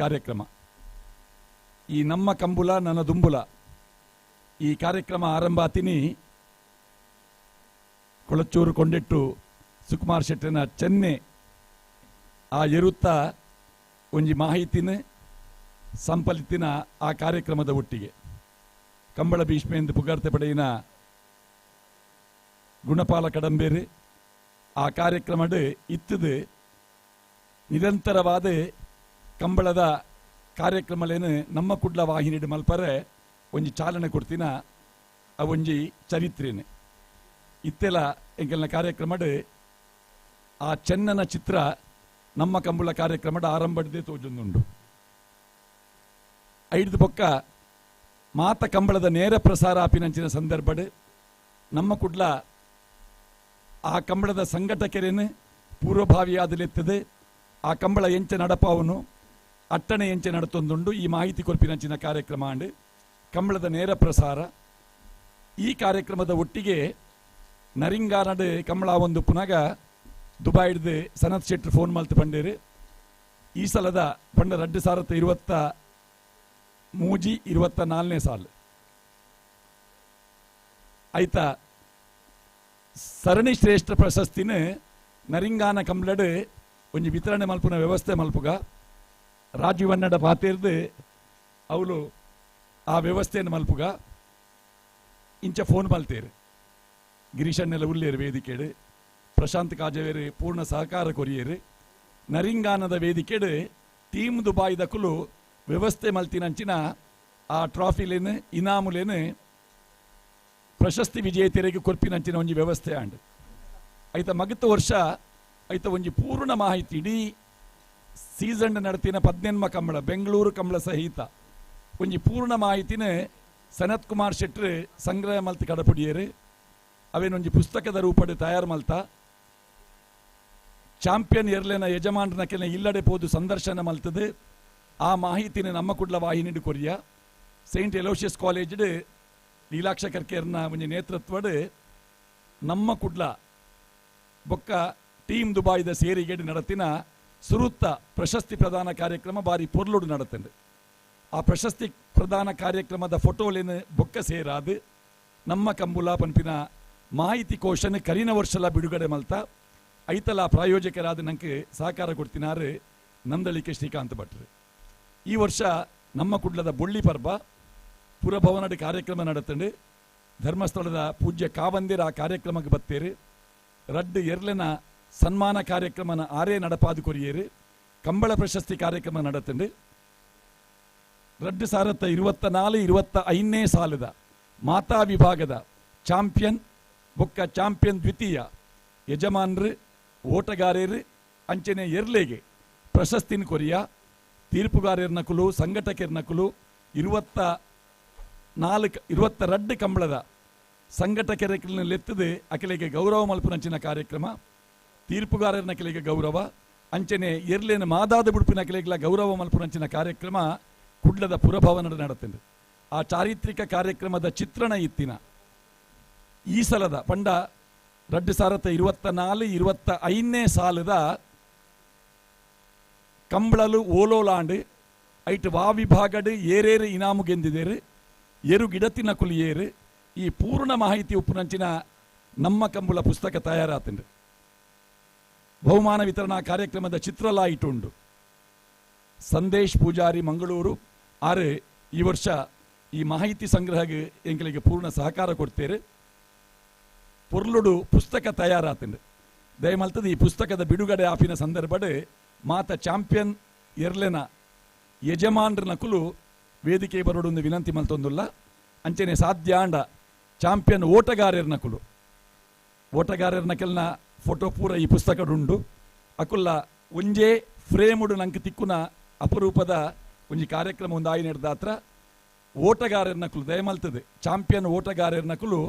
ಕಾರ್ಯಕ್ರಮ. ಈ ನಮ್ಮ ಕಂಬುಲ ನನ್ನ ದುಂಬುಲ ಈ ಕಾರ್ಯಕ್ರಮ ಆರಂಭ ಆತಿನಿ ಕೊಳಚೂರು ಕೊಂಡೆಟ್ಟು ಸುಕುಮಾರ್ ಶೆಟ್ಟನ ಚೆನ್ನೆ ಆ ಎರುತ್ತ ಒಂಜಿ ಮಾಹಿತಿನ ಸಂಪಲಿತಿನ ಆ ಕಾರ್ಯಕ್ರಮದ ಒಟ್ಟಿಗೆ ಕಂಬಳ ಭೀಷ್ಮೆಂದು ಪುಗಾರ್ತೆ ಪಡೆಯಿನ ಗುಣಪಾಲ ಕಡಂಬೇರು ಆ ಕಾರ್ಯಕ್ರಮಡ್ ಇತ್ತದು ನಿರಂತರವಾದ ಕಂಬಳದ ಕಾರ್ಯಕ್ರಮಲೇನು ನಮ್ಮ ಕುಡ್ಲ ವಾಹಿನಿಡು ಮಲ್ಪರೆ ಒಂಜಿ ಚಾಲನೆ ಕೊಡ್ತಿನ ಆ ಒಂಜಿ ಚರಿತ್ರೆನೆ ಇತ್ತೆಲ ಎಂಕಲ್ನ ಕಾರ್ಯಕ್ರಮಡ್ ಆ ಚೆನ್ನನ ಚಿತ್ರ ನಮ್ಮ ಕಂಬಳ ಕಾರ್ಯಕ್ರಮದ ಆರಂಭದೇ ತೋಜೊಂದುಂಡು. ಐದು ಪೊಕ್ಕ ಮಾತ ಕಂಬಳದ ನೇರ ಪ್ರಸಾರ ಆಪಿನಂಚಿನ ಸಂದರ್ಭಡ್ ನಮ್ಮ ಕುಡ್ಲ ಆ ಕಂಬಳದ ಸಂಘಟಕರೇನು ಪೂರ್ವಭಾವಿಯಾದಲೆತ್ತದೆ ಆ ಕಂಬಳ ಎಂಚೆ ನಡಪಾವನು ಅಟ್ಟಣೆ ಎಂಚೆ ನಡತೊಂದುಂಡು ಈ ಮಾಹಿತಿ ಕೊರ್ಪಿನಂಚಿನ ಕಾರ್ಯಕ್ರಮ ಅಂಡ್ ಕಂಬಳದ ನೇರ ಪ್ರಸಾರ. ಈ ಕಾರ್ಯಕ್ರಮದ ಒಟ್ಟಿಗೆ ನರಿಂಗಾನಡ್ ಕಂಬಳ ಒಂದು ಪುನಗ ದುಬೈಡ್ದು ಸನತ್ ಶೆಟ್ರು ಫೋನ್ ಮಲ್ತು ಪಂಡೇರು ಈ ಸಲದ ಪಂಡ 2023-24ನೇ ಸಾಲು ಆಯ್ತಾ ಸರಣಿ ಶ್ರೇಷ್ಠ ಪ್ರಶಸ್ತಿನ ನರಿಂಗಾನ ಕಂಬ್ಲಡ್ ಒಂಜಿ ವಿತರಣೆ ಮಲ್ಪುನ ವ್ಯವಸ್ಥೆ ಮಲ್ಪುಗ ರಾಜೀವಣ್ಣಡ ಪಾತೆರ್ದು ಅವಳು ಆ ವ್ಯವಸ್ಥೆಯನ್ನು ಮಲ್ಪುಗ ಇಂಚ ಫೋನ್ ಮಲ್ತೇರು ಗಿರೀಶನ್ನೆಲ್ಲ ಉಳ್ಳೇರು ವೇದಿಕೆಡು ಪ್ರಶಾಂತ್ ಕಾಜವೇರು ಪೂರ್ಣ ಸಹಕಾರ ಕೊರಿಯೇರು ನರಿಂಗಾನದ ವೇದಿಕೆಡು ಟೀಮ್ ದುಬಾಯಿದಕ್ಕಲು ವ್ಯವಸ್ಥೆ ಮಲ್ತಿನಂಚಿನ ಆ ಟ್ರಾಫಿಲೇನು ಇನಾಮುಲೇನು ಪ್ರಶಸ್ತಿ ವಿಜೇತರಿಗೆ ಕೊರ್ಪಿನಂಚಿನ ಒಂಜಿ ವ್ಯವಸ್ಥೆ ಆಂಡ್ ಐತ ಮಗತ ವರ್ಷ ಐತ ಒಂಜಿ ಪೂರ್ಣ ಮಾಹಿತಿ ಇಡೀ ಸೀಸನ್ ನಡತಿನ 18ಮ ಕಂಬಳ ಬೆಂಗಳೂರು ಕಂಬಳ ಸಹಿತ ಒಂಜಿ ಪೂರ್ಣ ಮಾಹಿತಿನ ಸನತ್ ಕುಮಾರ್ ಶೆಟ್ರು ಸಂಗ್ರಹ ಮಲ್ತಿ ಕಡಪುಡಿಯರು ಅವೇನೊಂಜಿ ಪುಸ್ತಕದ ರೂಪಡ್ ತಯಾರು ಮಲ್ತ ಚಾಂಪಿಯನ್ ಎರ್ಲೆನ ಯಜಮಾನರನಕ್ಕೆಲ್ಲ ಇಲ್ಲಡೆ ಪೋದು ಸಂದರ್ಶನ ಮಲ್ತದು ಆ ಮಾಹಿತಿನ ನಮ್ಮ ಕುಡ್ಲ ವಾಹಿನಿಡು ಕೊರಿಯ ಸೈಂಟ್ ಎಲೋಷಿಯಸ್ ಕಾಲೇಜ್ಡ್ ಲೀಲಾಕ್ಷ ಕರ್ಕೇರ್ನ ಒಂಜಿ ನೇತೃತ್ವಡ್ ನಮ್ಮ ಕುಡ್ಲ ಬೊಕ್ಕ ಟೀಮ್ ದುಬಾಯಿದ ಸೇರಿಗೆಡು ನಡತಿನ ಸುರುತ್ತ ಪ್ರಶಸ್ತಿ ಪ್ರದಾನ ಕಾರ್ಯಕ್ರಮ ಬಾರಿ ಪೊರ್ಲುಡು ನಡತಂಡು. ಆ ಪ್ರಶಸ್ತಿ ಪ್ರದಾನ ಕಾರ್ಯಕ್ರಮದ ಫೋಟೋಲೇನು ಬೊಕ್ಕ ಸೇರಾದು ನಮ್ಮ ಕಂಬುಲ ಪನ್ಪಿನ ಮಾಹಿತಿ ಕೋಶನ್ ಕರಿನ ವರ್ಷಲ ಬಿಡುಗಡೆ ಮಲ್ತ ಐತಲ ಪ್ರಾಯೋಜಕರಾದ ನಂಗೆ ಸಹಕಾರ ಕೊಡ್ತಿನಾರು ನಂದಳಿಕೆ ಶ್ರೀಕಾಂತ್ ಭಟ್ರು. ಈ ವರ್ಷ ನಮ್ಮ ಕುಡ್ಲದ ಬೊಳ್ಳಿ ಪರ್ಬ ಪುರಭವನದ ಕಾರ್ಯಕ್ರಮ ನಡತಂಡು ಧರ್ಮಸ್ಥಳದ ಪೂಜ್ಯ ಕಾವಂದಿರ ಆ ಕಾರ್ಯಕ್ರಮಕ್ಕೆ ಬತ್ತೇರು ರಡ್ಡು ಎರ್ಲೆನ ಸನ್ಮಾನ ಕಾರ್ಯಕ್ರಮನ ಆರೇ ನಡಪಾದು ಕೊರಿಯೇರು ಕಂಬಳ ಪ್ರಶಸ್ತಿ ಕಾರ್ಯಕ್ರಮ ನಡತಂಡು 2024-25ನೇ ಸಾಲದ ಮಾತಾ ವಿಭಾಗದ ಚಾಂಪಿಯನ್ ಬೊಕ್ಕ ಚಾಂಪಿಯನ್ ದ್ವಿತೀಯ ಯಜಮಾನರು ಓಟಗಾರರು ಅಂಚನೆ ಎರ್ಲೆಗೆ ಪ್ರಶಸ್ತಿನ ಕೊರಿಯ ತೀರ್ಪುಗಾರರ್ನಕುಲು ಸಂಘಟಕರ್ನಕುಲು 22 ಕಂಬಳದ ಸಂಘಟಕರಕ್ಕೆತ್ತದು ಅಕಲೆಗೆ ಗೌರವ ಮಲ್ಪುನಂಚಿನ ಕಾರ್ಯಕ್ರಮ ತೀರ್ಪುಗಾರನ ಕೆಲೆಗೆ ಗೌರವ ಅಂಚನೆ ಎರ್ಲೇನ ಮಾದಾದ ಬುಡುಪಿನ ಕೆಲೆಗಳ ಗೌರವ ಮಲ್ಪುನಂಚಿನ ಕಾರ್ಯಕ್ರಮ ಕುಡ್ಲದ ಪುರಭವನದ ನಡತಂಡು. ಆ ಚಾರಿತ್ರಿಕ ಕಾರ್ಯಕ್ರಮದ ಚಿತ್ರಣ ಇತ್ತಿನ ಈ ಸಲದ ಪಂಡ 2024-25ನೇ ಸಾಲದ ಕಂಬಳಲು ಓಲೋಲಾಂಡ್ ಐಟ್ ವಾ ವಿಭಾಗಡ್ ಏರೇರು ಇನಾಮು ಗೆಂದಿದೇರು ಎರು ಗಿಡತಿನ ಕುಲಿಯೇರು ಈ ಪೂರ್ಣ ಮಾಹಿತಿ ಉಪ್ಪುನಂಚಿನ ನಮ್ಮ ಕಂಬುಲ ಪುಸ್ತಕ ತಯಾರಾತಂಡು. ಬಹುಮಾನ ವಿತರಣಾ ಕಾರ್ಯಕ್ರಮದ ಚಿತ್ರಲ ಇಟ್ಟುಂಡು. ಸಂದೇಶ್ ಪೂಜಾರಿ ಮಂಗಳೂರು ಆರು ಈ ವರ್ಷ ಈ ಮಾಹಿತಿ ಸಂಗ್ರಹಕ್ಕೆ ಎಂಕಲಿಗೆ ಪೂರ್ಣ ಸಹಕಾರ ಕೊಡ್ತೇರು. ಪೊರ್ಲುಡು ಪುಸ್ತಕ ತಯಾರಾತಂಡು ದಯಮಲ್ತದ ಈ ಪುಸ್ತಕದ ಬಿಡುಗಡೆ ಆಪಿನ ಸಂದರ್ಭಡ್ ಮಾತ ಚಾಂಪಿಯನ್ ಎರ್ಲೆನ ಯಜಮಾನರನಕುಲು ವೇದಿಕೆ ಬರೋಡೊಂದು ವಿನಂತಿ ಮಲ್ತೊಂದುಲ್ಲ. ಅಂಚನೆ ಸಾಧ್ಯ ಅಂಡ ಚಾಂಪಿಯನ್ ಓಟಗಾರರ್ನಕುಲು ಓಟಗಾರರ್ನಕೆಲ್ನ ಫೋಟೋ ಪೂರ ಈ ಪುಸ್ತಕಡುಂಡು ಅಕುಲ್ಲ ಒಂಜೇ ಫ್ರೇಮುಡು ನಂಗೆ ತಿಕ್ಕುನ ಅಪರೂಪದ ಒಂಜಿ ಕಾರ್ಯಕ್ರಮ ಒಂದು ಆಯಿ ನಡೆದಾತ್ರ ಓಟಗಾರರ್ನಕುಲು ದಯಮಲ್ತದೆ ಚಾಂಪಿಯನ್ ಓಟಗಾರರ್ನಕುಲು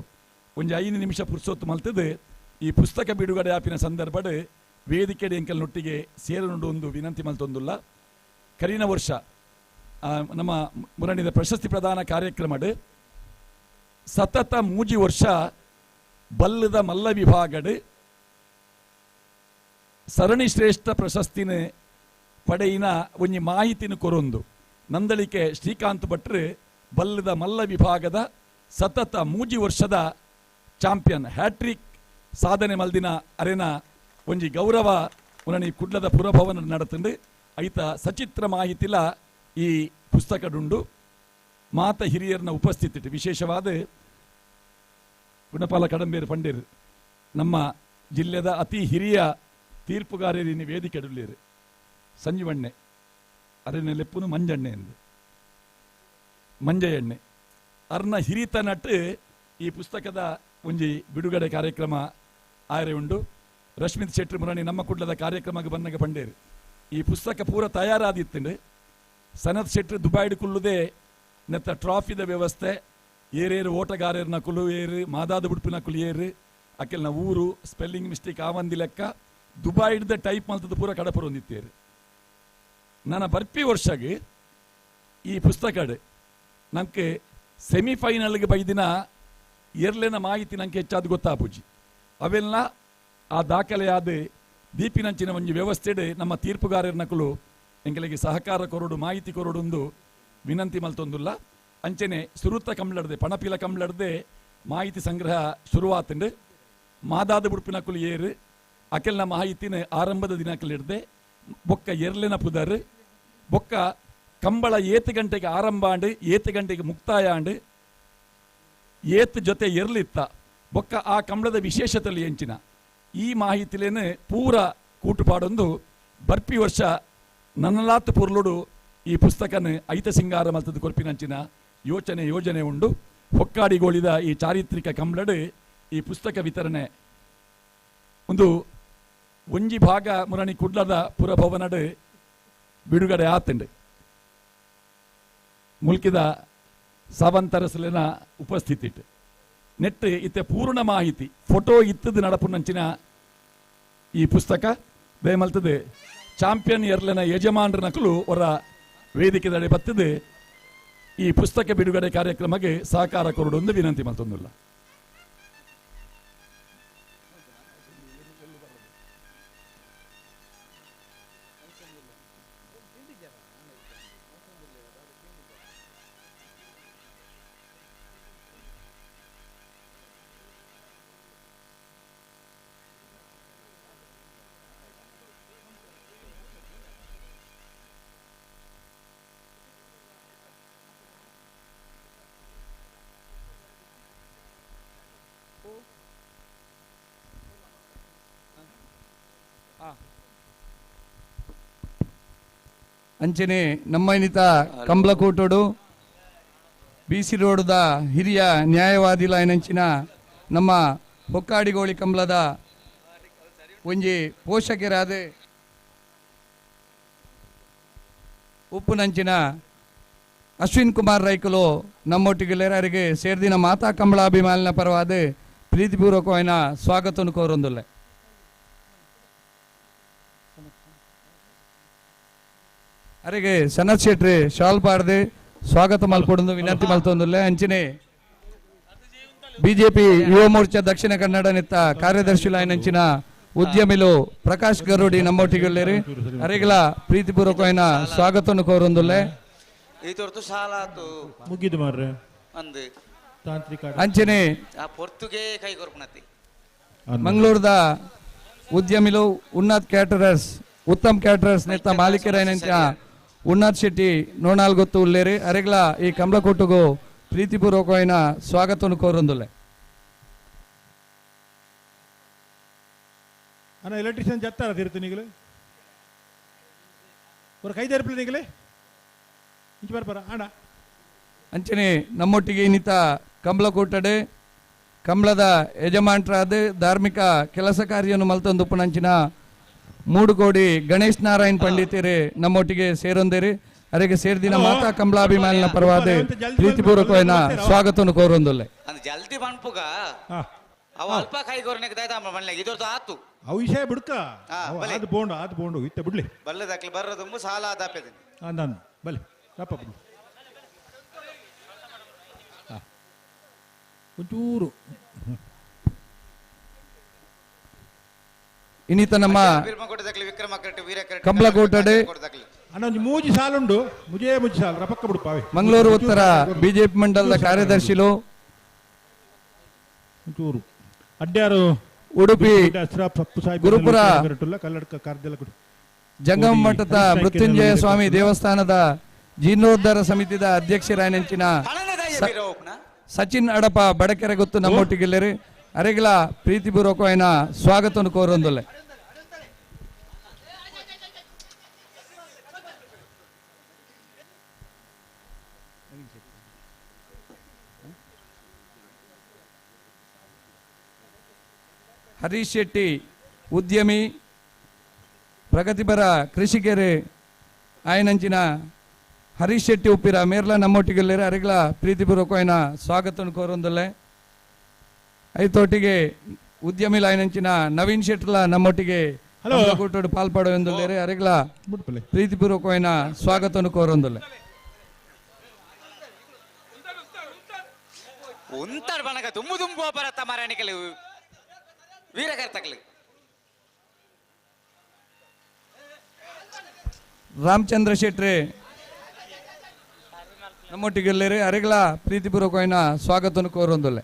ಒಂಜಿ 5 ನಿಮಿಷ ಪುರ್ಸೊತ್ತು ಮಲ್ತದೆ ಈ ಪುಸ್ತಕ ಬಿಡುಗಡೆ ಆಪಿನ ಸಂದರ್ಭಡ್ ವೇದಿಕೆಡೆ ಎಂಕಲ್ನೊಟ್ಟಿಗೆ ಸೇರನುಂಡು ಒಂದು ವಿನಂತಿ ಮಲ್ತೊಂದುಲ್ಲ. ಕರಿನ ವರ್ಷ ನಮ್ಮ ಮುರಣಿದ ಪ್ರಶಸ್ತಿ ಪ್ರದಾನ ಕಾರ್ಯಕ್ರಮಡ್ ಸತತ 3 ವರ್ಷ ಬಲ್ಲದ ಮಲ್ಲ ವಿಭಾಗಡ್ ಸರಣಿ ಶ್ರೇಷ್ಠ ಪ್ರಶಸ್ತಿನ ಪಡೆಯಿನ ಒಂಜಿ ಮಾಹಿತಿನ ಕೊರೊಂದು ನಂದಳಿಕೆ ಶ್ರೀಕಾಂತ್ ಭಟ್ರು ಬಲ್ಲದ ಮಲ್ಲ ವಿಭಾಗದ ಸತತ 3 ವರ್ಷದ ಚಾಂಪಿಯನ್ ಹ್ಯಾಟ್ರಿಕ್ ಸಾಧನೆ ಮಲ್ದಿನ ಅರೆನ ಒಂಜಿ ಗೌರವ ಉನನಿ ಕುಡ್ಲದ ಪುರಭವನ ನಡತಂಡು ಐತ ಸಚಿತ್ರ ಮಾಹಿತಿಲ ಈ ಪುಸ್ತಕಡುಂಡು ಮಾತ ಹಿರಿಯರನ್ನ ಉಪಸ್ಥಿತಿ ವಿಶೇಷವಾದ ಗುಣಪಾಲ ಕಡಂಬೇರು ಪಂಡೇರು ನಮ್ಮ ಜಿಲ್ಲೆದ ಅತಿ ಹಿರಿಯ ತೀರ್ಪುಗಾರರಿನ ವೇದಿಕೆ ಅಡುಳ್ಳೇರು ಸಂಜೀವಣ್ಣೆ ಅರಣ್ಯ ಲೆಪ್ಪುನು ಮಂಜಣ್ಣೆ ಎಂದು ಮಂಜಯ್ಯಣ್ಣೆ ಅರ್ನ ಹಿರಿತ ನಟ್ಟು ಈ ಪುಸ್ತಕದ ಒಂಜಿ ಬಿಡುಗಡೆ ಕಾರ್ಯಕ್ರಮ ಆಯ್ರೆ ಉಂಡು ರಶ್ಮಿತ್ ಶೆಟ್ಟಿ ಮುರಣಿ ನಮ್ಮ ಕುಡ್ಲದ ಕಾರ್ಯಕ್ರಮಕ್ಕೆ ಬಂದಾಗ ಪಂಡೇರು ಈ ಪುಸ್ತಕ ಪೂರ ತಯಾರಾದಿತ್ತಂಡು ಸನತ್ ಶೆಟ್ಟಿ ದುಬೈಡ್ ಕುಲ್ಲುದೇ ನೆತ್ತ ಟ್ರಾಫಿದ ವ್ಯವಸ್ಥೆ ಏರೇರು ಓಟಗಾರರನ್ನ ಕುಲುವೇರು ಮಾದಾದ ಬುಡ್ಪಿನ ಕುಲಿಯೇರು ಅಕ್ಕೆಲ್ನ ಊರು ಸ್ಪೆಲ್ಲಿಂಗ್ ಮಿಸ್ಟೇಕ್ ಆವಂದಿ ಲೆಕ್ಕ ದುಬೈಡ್ದ ಟೈಪ್ ಮಲ್ತದ ಪೂರ ಕಡಪುರ ಹೊಂದಿತ್ತೇರು ನನ್ನ ಬರ್ಪಿ ವರ್ಷಗೆ ಈ ಪುಸ್ತಕಡ್ ನಂಗೆ ಸೆಮಿಫೈನಲ್ಗೆ ಬೈದಿನ ಎರ್ಲೆನ ಮಾಹಿತಿ ನಂಗೆ ಹೆಚ್ಚಾದ ಗೊತ್ತಾಪುಜಿ ಅವೆಲ್ಲ ಆ ದಾಖಲೆಯಾದ ದೀಪಿನಂಚಿನ ಒಂಜಿ ವ್ಯವಸ್ಥೆಡ್ ನಮ್ಮ ತೀರ್ಪುಗಾರರನಕುಲು ಎಂಗಳಿಗೆ ಸಹಕಾರ ಕೊರಡು ಮಾಹಿತಿ ಕೊರಡೊಂದು ವಿನಂತಿ ಮಲ್ತೊಂದುಲ್ಲ ಅಂಚನೆ ಸುರುತ್ತ ಕಂಬ್ಲಡ್ದೆ ಪಣಪಿಲ ಕಂಬ್ಲಡ್ದೆ ಮಾಹಿತಿ ಸಂಗ್ರಹ ಶುರುವಾತಂಡು ಮಾದಾದ ಬುಡ್ಪಿನಕುಲು ಏರು ಅಕೆಲ್ನ ಮಾಹಿತಿನ ಆರಂಭದ ದಿನಕಲಿಡ್ದೆ ಬೊಕ್ಕ ಎರ್ಲೆನ ಪುದರ್ ಬೊಕ್ಕ ಕಂಬಳ 7 ಗಂಟೆಗೆ ಆರಂಭ ಆಂಡು 7 ಗಂಟೆಗೆ ಮುಕ್ತಾಯ ಆಂಡು 7 ಜೊತೆ ಎರ್ಲಿತ್ತ ಬೊಕ್ಕ ಆ ಕಂಬಳದ ವಿಶೇಷತೆಯಲ್ಲಿ ಎಂಚಿನ ಈ ಮಾಹಿತಿಲೇನೆ ಪೂರ ಕೂಟುಪಾಡೊಂದು ಬರ್ಪಿ ವರ್ಷ ನನ್ನಲಾತ್ ಪುರ್ಲುಡು ಈ ಪುಸ್ತಕನ ಐತ ಸಿಂಗಾರ ಮಲ್ತದ ಕೊರ್ಪಿನಂಚಿನ ಯೋಜನೆ ಉಂಡು ಹೊಕ್ಕಾಡಿಗೋಳಿದ ಈ ಚಾರಿತ್ರಿಕ ಕಂಬಳಡ್ ಈ ಪುಸ್ತಕ ವಿತರಣೆ ಒಂದು ಒಂಜಿ ಭಾಗ ಮುರಣಿ ಕುಡ್ಲದ ಪುರಭವನಡ್ ಬಿಡುಗಡೆ ಆತಂಡು ಮುಲ್ಕಿದ ಸಾವಂತರಸಲಿನ ಉಪಸ್ಥಿತಿ ನೆಟ್ ಇತ್ತೆ ಪೂರ್ಣ ಮಾಹಿತಿ ಫೋಟೋ ಇತ್ತದ ನಡಪುನಂಚಿನ ಈ ಪುಸ್ತಕ ದಯಮಲ್ತದೆ ಚಾಂಪಿಯನ್ ಎರ್ಲೆನ ಯಜಮಾನರನಕಲು ಅವರ ವೇದಿಕೆದಡೆ ಬತ್ತದು ಈ ಪುಸ್ತಕ ಬಿಡುಗಡೆ ಕಾರ್ಯಕ್ರಮಕ್ಕೆ ಸಹಕಾರ ಕೊರಡೊಂದು ವಿನಂತಿ ಮಲ್ತೊಂದುಲ್ಲ ಅಂಚನೆ ನಮ್ಮ ಇನ್ನಿತ ಕಂಬ್ಲಕೋಟೋಡು BC ರೋಡ್ದ ಹಿರಿಯ ನ್ಯಾಯವಾದಿ ಲೈನಂಚಿನ ನಮ್ಮ ಹೊಕ್ಕಾಡಿಗೋಳಿ ಕಂಬ್ಲದ ಒಂಜಿ ಪೋಷಕರಾದ ಉಪ್ಪುನಂಚಿನ ಅಶ್ವಿನ್ ಕುಮಾರ್ ರೈಕಲು ನಮ್ಮೊಟ್ಟಿಗೆಲ್ಲರಿಗೆ ಸೇರ್ದಿನ ಮಾತಾ ಕಂಬಳಾಭಿಮಾನಿನ ಪರವಾದ ಪ್ರೀತಿಪೂರ್ವಕವಾದ ಸ್ವಾಗತವನ್ನು ಕೋರೊಂದುಲ್ಲೆ ಅರೆಗೆ ಸನತ್ ಶೆಟ್ರಿ ಶಾಲ್ ಪಾಡ್ದೆ ಸ್ವಾಗತ ಮಲ್ಪೊಂದು ವಿನಂತಿ ಮಲ್ತೊಂದುಲ್ಲೆ ಅಂಚನೆ ಬಿಜೆಪಿ ಯುವ ಮೋರ್ಚಾ ದಕ್ಷಿಣ ಕನ್ನಡ ನೆತ್ತ ಕಾರ್ಯದರ್ಶಿ ಲೈನಂಚಿನ ಉದ್ಯಮಿಲು ಪ್ರಕಾಶ್ ಗರುಡಿ ನಮ್ಮೊಟ್ಟಿಗೆಲ್ಲರಿ ಅರೆಗಳ ಪ್ರೀತಿಪೂರ್ವಕವಾದ ಸ್ವಾಗತವನ್ನು ಕೋರೊಂದುಲ್ಲೆ ಈ ತೋರ್ತು ಶಾಲಾತು ಮುಗಿದು ಮಾರ್ರೆ ಅಂದು ತಾಂತ್ರಿಕ ಅಂಚನೆ ಆ ಪೊರ್ತುಗೆ ಕೈ ಕೊರ್ಪಣತಿ ಮಂಗಳೂರದ ಉದ್ಯಮಿಲು ಉನ್ನತ್ ಕ್ಯಾಟರರ್ಸ್ ಉತ್ತಮ್ ಕ್ಯಾಟರರ್ಸ್ ನೆತ್ತ ಮಾಲೀಕರೈನಂಚ ಉನ್ನತ್ ಶೆಟ್ಟಿ ನೋಣಾಲ್ ಗೊತ್ತು ಉಲ್ಲೇರಿ ಅರೆಗ್ಲ ಈ ಕಂಬ್ಲಕೋಟುಗು ಪ್ರೀತಿಪೂರ್ವಕವಾದ ಸ್ವಾಗತವನ್ನು ಕೋರೊಂದುಲ್ಲೆ ಅಣ್ಣ ಎಲೆಕ್ಟ್ರಿಷಿಯನ್ ಜತ್ತಾರ ತೀರ್ತು ನೀಗಲೇ ஒரு ಕೈ ತೆರಪಲಿ ನೀಗಲೇ ಇಂಚ ಬರ್ಬರ ಅಣ್ಣ ಅಂಚನೆ ನಮ್ಮೊಟ್ಟಿಗೆ ಇನ್ನಿತ ಕಂಬ್ಲಕೋಟಡೆ ಕಂಬ್ಲದ ಯಜಮಾನರಾದ ಧಾರ್ಮಿಕ ಕೆಲಸ ಕಾರ್ಯವನ್ನು ಮಲ್ತೊಂದುಪ್ಪುನಂಚಿನ ಮೂಡುಗೋಡಿ ಗಣೇಶ್ ನಾರಾಯಣ್ ಪಂಡಿತರೇ ನಮ್ಮೊಟ್ಟಿಗೆ ಸೇರೊಂದೇರಿ ಅರೆಗೆ ಸೇರ್ದಿನ ಮಾತಾ ಕಂಬಳಾಭಿಮಾನಿನ ಪರವಾದ ಪ್ರೀತಿಪೂರ್ವಕವಾದ ಸ್ವಾಗತವನ್ನು ಕೋರೊಂದುಲ್ಲೆ ಅಂದ್ ಜಲ್ದಿ ಬಣ್ಪುಗ ಅವ ಅಲ್ಪ ಕೈ ಕೊರ್ನೆಗೆ ದೈತ ಮಣ್ಣೆ ಇದೊಂದು ಆತು ಅವು ವಿಷಯ ಬಿಡ್ಕ ಅದು ಬೋಂಡು ಇತ್ತ ಬಿಡ್ಲಿ ಬಲ್ಲದಕ್ಲೆ ಬರೋದು ಸಾಲ ಆದಾಪೆದಿನಿ ಅಂದ ಬಲೆ ಒಂಚೂರು ಇನ್ನಿತ ನಮ್ಮ ಕಂಬ್ಳಕೋಟಡೆ ಅಣ್ಣ ಒಂದು ಮೂಜಿ ಸಾಲುಂಡು ಮುಜೇ ಸಾಲು ರಪಕ್ಕ ಬಿಡುಪಾವೆ ಮಂಗಳೂರು ಉತ್ತರ ಬಿಜೆಪಿ ಮಂಡಲದ ಕಾರ್ಯದರ್ಶಿಲು ಒಂಚೂರು ಅಡ್ಯಾರು ಉಡುಪಿ ಗುರುಪುರ ಕಲ್ಲಡ್ಕ ಕಾರ್ಯದಲ್ಲ ಜಂಗಮ ಮಠದ ಮೃತ್ಯುಂಜಯ ಸ್ವಾಮಿ ದೇವಸ್ಥಾನದ ಜೀರ್ಣೋದ್ಧಾರ ಸಮಿತಿದ ಅಧ್ಯಕ್ಷರಾಯನಂಚಿನ ಸಚಿನ್ ಅಡಪ ಬಡಕೆರೆ ಗೊತ್ತು ನಮ್ಮೊಟ್ಟಿಗೆಲ್ಲರಿ ಅರೆಗಳ ಪ್ರೀತಿಪೂರ್ವಕವಾಯಿನ ಸ್ವಾಗತವನ್ನು ಕೋರೊಂದುಲ್ಲೆ ಹರೀಶ್ ಶೆಟ್ಟಿ ಉದ್ಯಮಿ ಪ್ರಗತಿಪರ ಕೃಷಿಕರು ಆಯನಂಚಿನ ಹರೀಶ್ ಶೆಟ್ಟಿ ಉಪ್ಪಿರ ಮೇರ್ಲ ನಮ್ಮೊಟ್ಟಿಗೆಲ್ಲರ ಅರೆಗಳ ಪ್ರೀತಿಪೂರ್ವಕವಾಯಿನ ಸ್ವಾಗತವನ್ನು ಕೋರೊಂದಲ್ಲೇ ಐತೊಟ್ಟಿಗೆ ಉದ್ಯಮಿ ಲಾಯನಂಚಿನ ನವೀನ್ ಶೆಟ್ಲ ನಮ್ಮೊಟ್ಟಿಗೆ ಕೂಟೋಡು ಪಾಲ್ಪಡುವೆಂದುಲ್ಲೇರೆ ಅರೆಗಳ ಪ್ರೀತಿಪೂರ್ವಕವಾಯಿನ ಸ್ವಾಗತವನ್ನು ಕೋರೊಂದಲ್ಲೇ ಉಂತಾಡ್ ಬಣಗ ತುಂಬು ತುಂಬು ಬರತ್ತ ಮಾರಾಣಿಕಲು ವೀರಕರ್ತಕಲು ರಾಮಚಂದ್ರ ಶೆಟ್ರೆ ನಮ್ಮೊಟ್ಟಿಗೆಲ್ಲರೆ ಅರೆಗಳ ಪ್ರೀತಿಪೂರ್ವಕವಾಯಿನ ಸ್ವಾಗತವನ್ನು ಕೋರೊಂದಲ್ಲೇ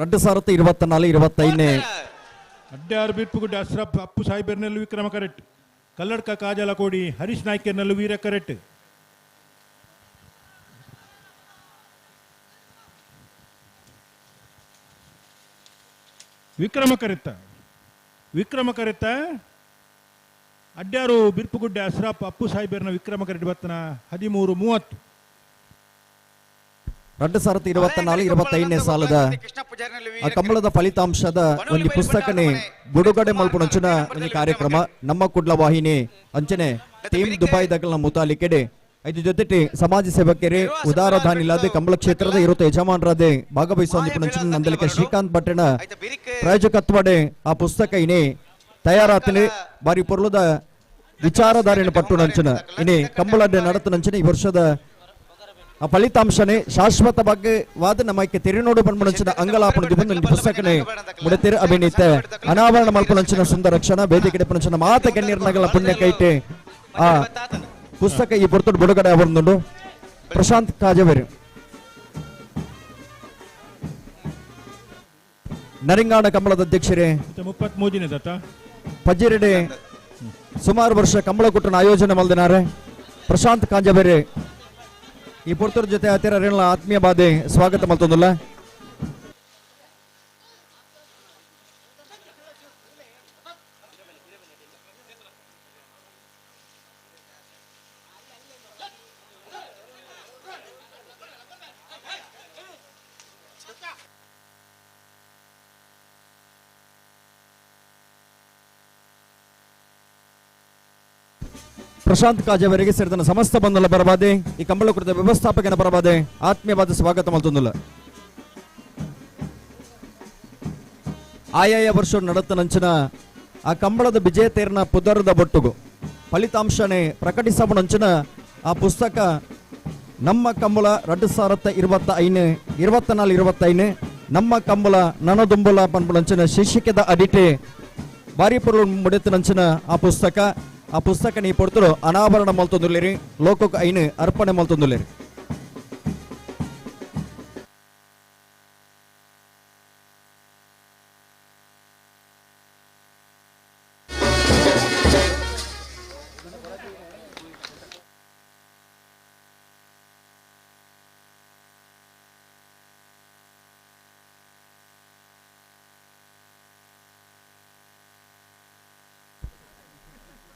ரெண்டு சாரத்து 24-25 ಅಡ್ಯಾರು ಬಿರ್ಪುಗುಡ್ಡ ಅಶ್ರಫ್ ಅಪ್ಪು ಸಾಹಿಬರ್ನಲ್ಲೂ ವಿಕ್ರಮ ಕರೆಕ್ಟ್ ಕಲ್ಲಡ್ಕ ಕಾಜಲ ಕೋಡಿ ಹರೀಶ್ ನಾಯ್ಕರ್ನಲ್ಲೂ ವೀರ ಕರೆಕ್ಟ್ ವಿಕ್ರಮ ಕರೆತ್ತ ಅಡ್ಯಾರು ಬಿರ್ಪುಗುಡ್ಡ ಅಶ್ರಫ್ ಅಪ್ಪು ಸಾಹಿಬರ್ನ ವಿಕ್ರಮ ಕರೆಕ್ಟ್ ಬರ್ತನ 13:30 2024-25 ಸಾಲದ ಆ ಕಂಬಳದ ಫಲಿತಾಂಶದ ಒಂದು ಪುಸ್ತಕನೇ ಬಿಡುಗಡೆ ಮಲ್ಪುಣಂಚಿನ ಒಂದು ಕಾರ್ಯಕ್ರಮ ನಮ್ಮ ಕುಡ್ಲ ವಾಹಿನಿ ಅಂಚನೆ ಟೀಮ್ ದುಬೈ ದಗಲ್ನ ಮುತಾಲಿಕೆಡೆ ಐದು ಜೊತೆ ಸಮಾಜ ಸೇವಕರೇ ಉದಾರ ದಾನಿಲಾದೆ ಕಂಬಳ ಕ್ಷೇತ್ರದ ಇರುತ್ತೆ ಯಜಮಾನರಾದೆ ಭಾಗವಹಿಸುವಂಚಿನ ನಂದಲಿಕೆ ಶ್ರೀಕಾಂತ್ ಭಟ್ಟಣ ಪ್ರಾಯೋಜಕತ್ವಡೆ ಆ ಪುಸ್ತಕ ಇನೇ ತಯಾರಾತನೆ ಬಾರಿ ಪೊರ್ಲದ ವಿಚಾರಧಾರೆಯನ್ನು ಪಟ್ಟು ನಂಚನ ಇನೇ ಕಂಬಳ ನಡತನಂಚಿನ ಈ ವರ್ಷದ ಆ ಫಲಿತಾಂಶನೇ ಶಾಶ್ವತ ಭಾಗ್ಯವಾದ ನಮ್ಮಕ್ಕೆ ತೆರೆನೋಡು ಬಂದ್ಬಿಡಂಚಿನ ಅಂಗಲಾಪನ ದಿಬಂದು ಪುಸ್ತಕನೇ ಮುಡತೆರೆ ಅಭಿನೀತ ಅನಾವರಣ ಮಲ್ಪುಣಂಚಿನ ಸುಂದರ ಕ್ಷಣ ವೇದಿಕೆ ಪುಣಂಚಿನ ಮಾತ ಗಣ್ಯರ್ನಗಳ ಪುಣ್ಯ ಕೈಟೆ ಆ ಪುಸ್ತಕ ಈ ಪುರ್ತುಡು ಬಿಡುಗಡೆ ಅವರೊಂದು ಪ್ರಶಾಂತ್ ಕಾಜವೇರಿ ನರಿಂಗಾಣ ಕಂಬಳದ ಅಧ್ಯಕ್ಷರೇ 33 ಪಜ್ಜಿರೆಡೆ ಸುಮಾರು ವರ್ಷ ಕಂಬಳ ಕುಟ್ಟನ ಆಯೋಜನೆ ಮಲ್ದಿನಾರೆ ಪ್ರಶಾಂತ್ ಕಾಂಜಬೇರೆ ಈ ಪುರ್ತೂರ್ ಜೊತೆ ಹತ್ತಿರ ಆತ್ಮೀಯ ಬಾಧೆ ಸ್ವಾಗತ ಮಲ್ತೊಂದುಲ್ಲ ಪ್ರಶಾಂತ್ ಕಾಜವರಿಗೆ ಸೇರಿದ ಸಮಸ್ತ ಬಂಧುಗಳ ಬರಬಾದೆ ಈ ಕಂಬಳ ಕುರಿತ ವ್ಯವಸ್ಥಾಪಕನ ಬರಬಾದೆ ಆತ್ಮೀಯವಾದ ಸ್ವಾಗತ ಮಲ್ತೊಂದುಲ್ಲ ಆಯಾಯ ವರ್ಷ ನಡತನಂಚಿನ ಆ ಕಂಬಳದ ವಿಜೇತೆಯರನ್ನ ಪುದರದ ಬೊಟ್ಟುಗು ಫಲಿತಾಂಶನೇ ಪ್ರಕಟಿಸಬಣಂಚಿನ ಆ ಪುಸ್ತಕ ನಮ್ಮ ಕಂಬಳ 2025 ನಮ್ಮ ಕಂಬಳ ನನದುಂಬುಲ ಪನ್ಪುಳಂಚಿನ ಶೀರ್ಷಿಕೆದ ಅಡಿಟೆ ಬಾರಿ ಪೊರ್ಲು ಮುಡಿತನಂಚಿನ ಆ ಪುಸ್ತಕ ನೀ ಪೊರ್ತರು ಅನಾವರಣ ಮಲ್ತೊಂದುಲ್ಲೇರಿ ಲೋಕಕ್ಕೆ ಐನು ಅರ್ಪಣೆ ಮಲ್ತೊಂದುಲ್ಲೇರಿ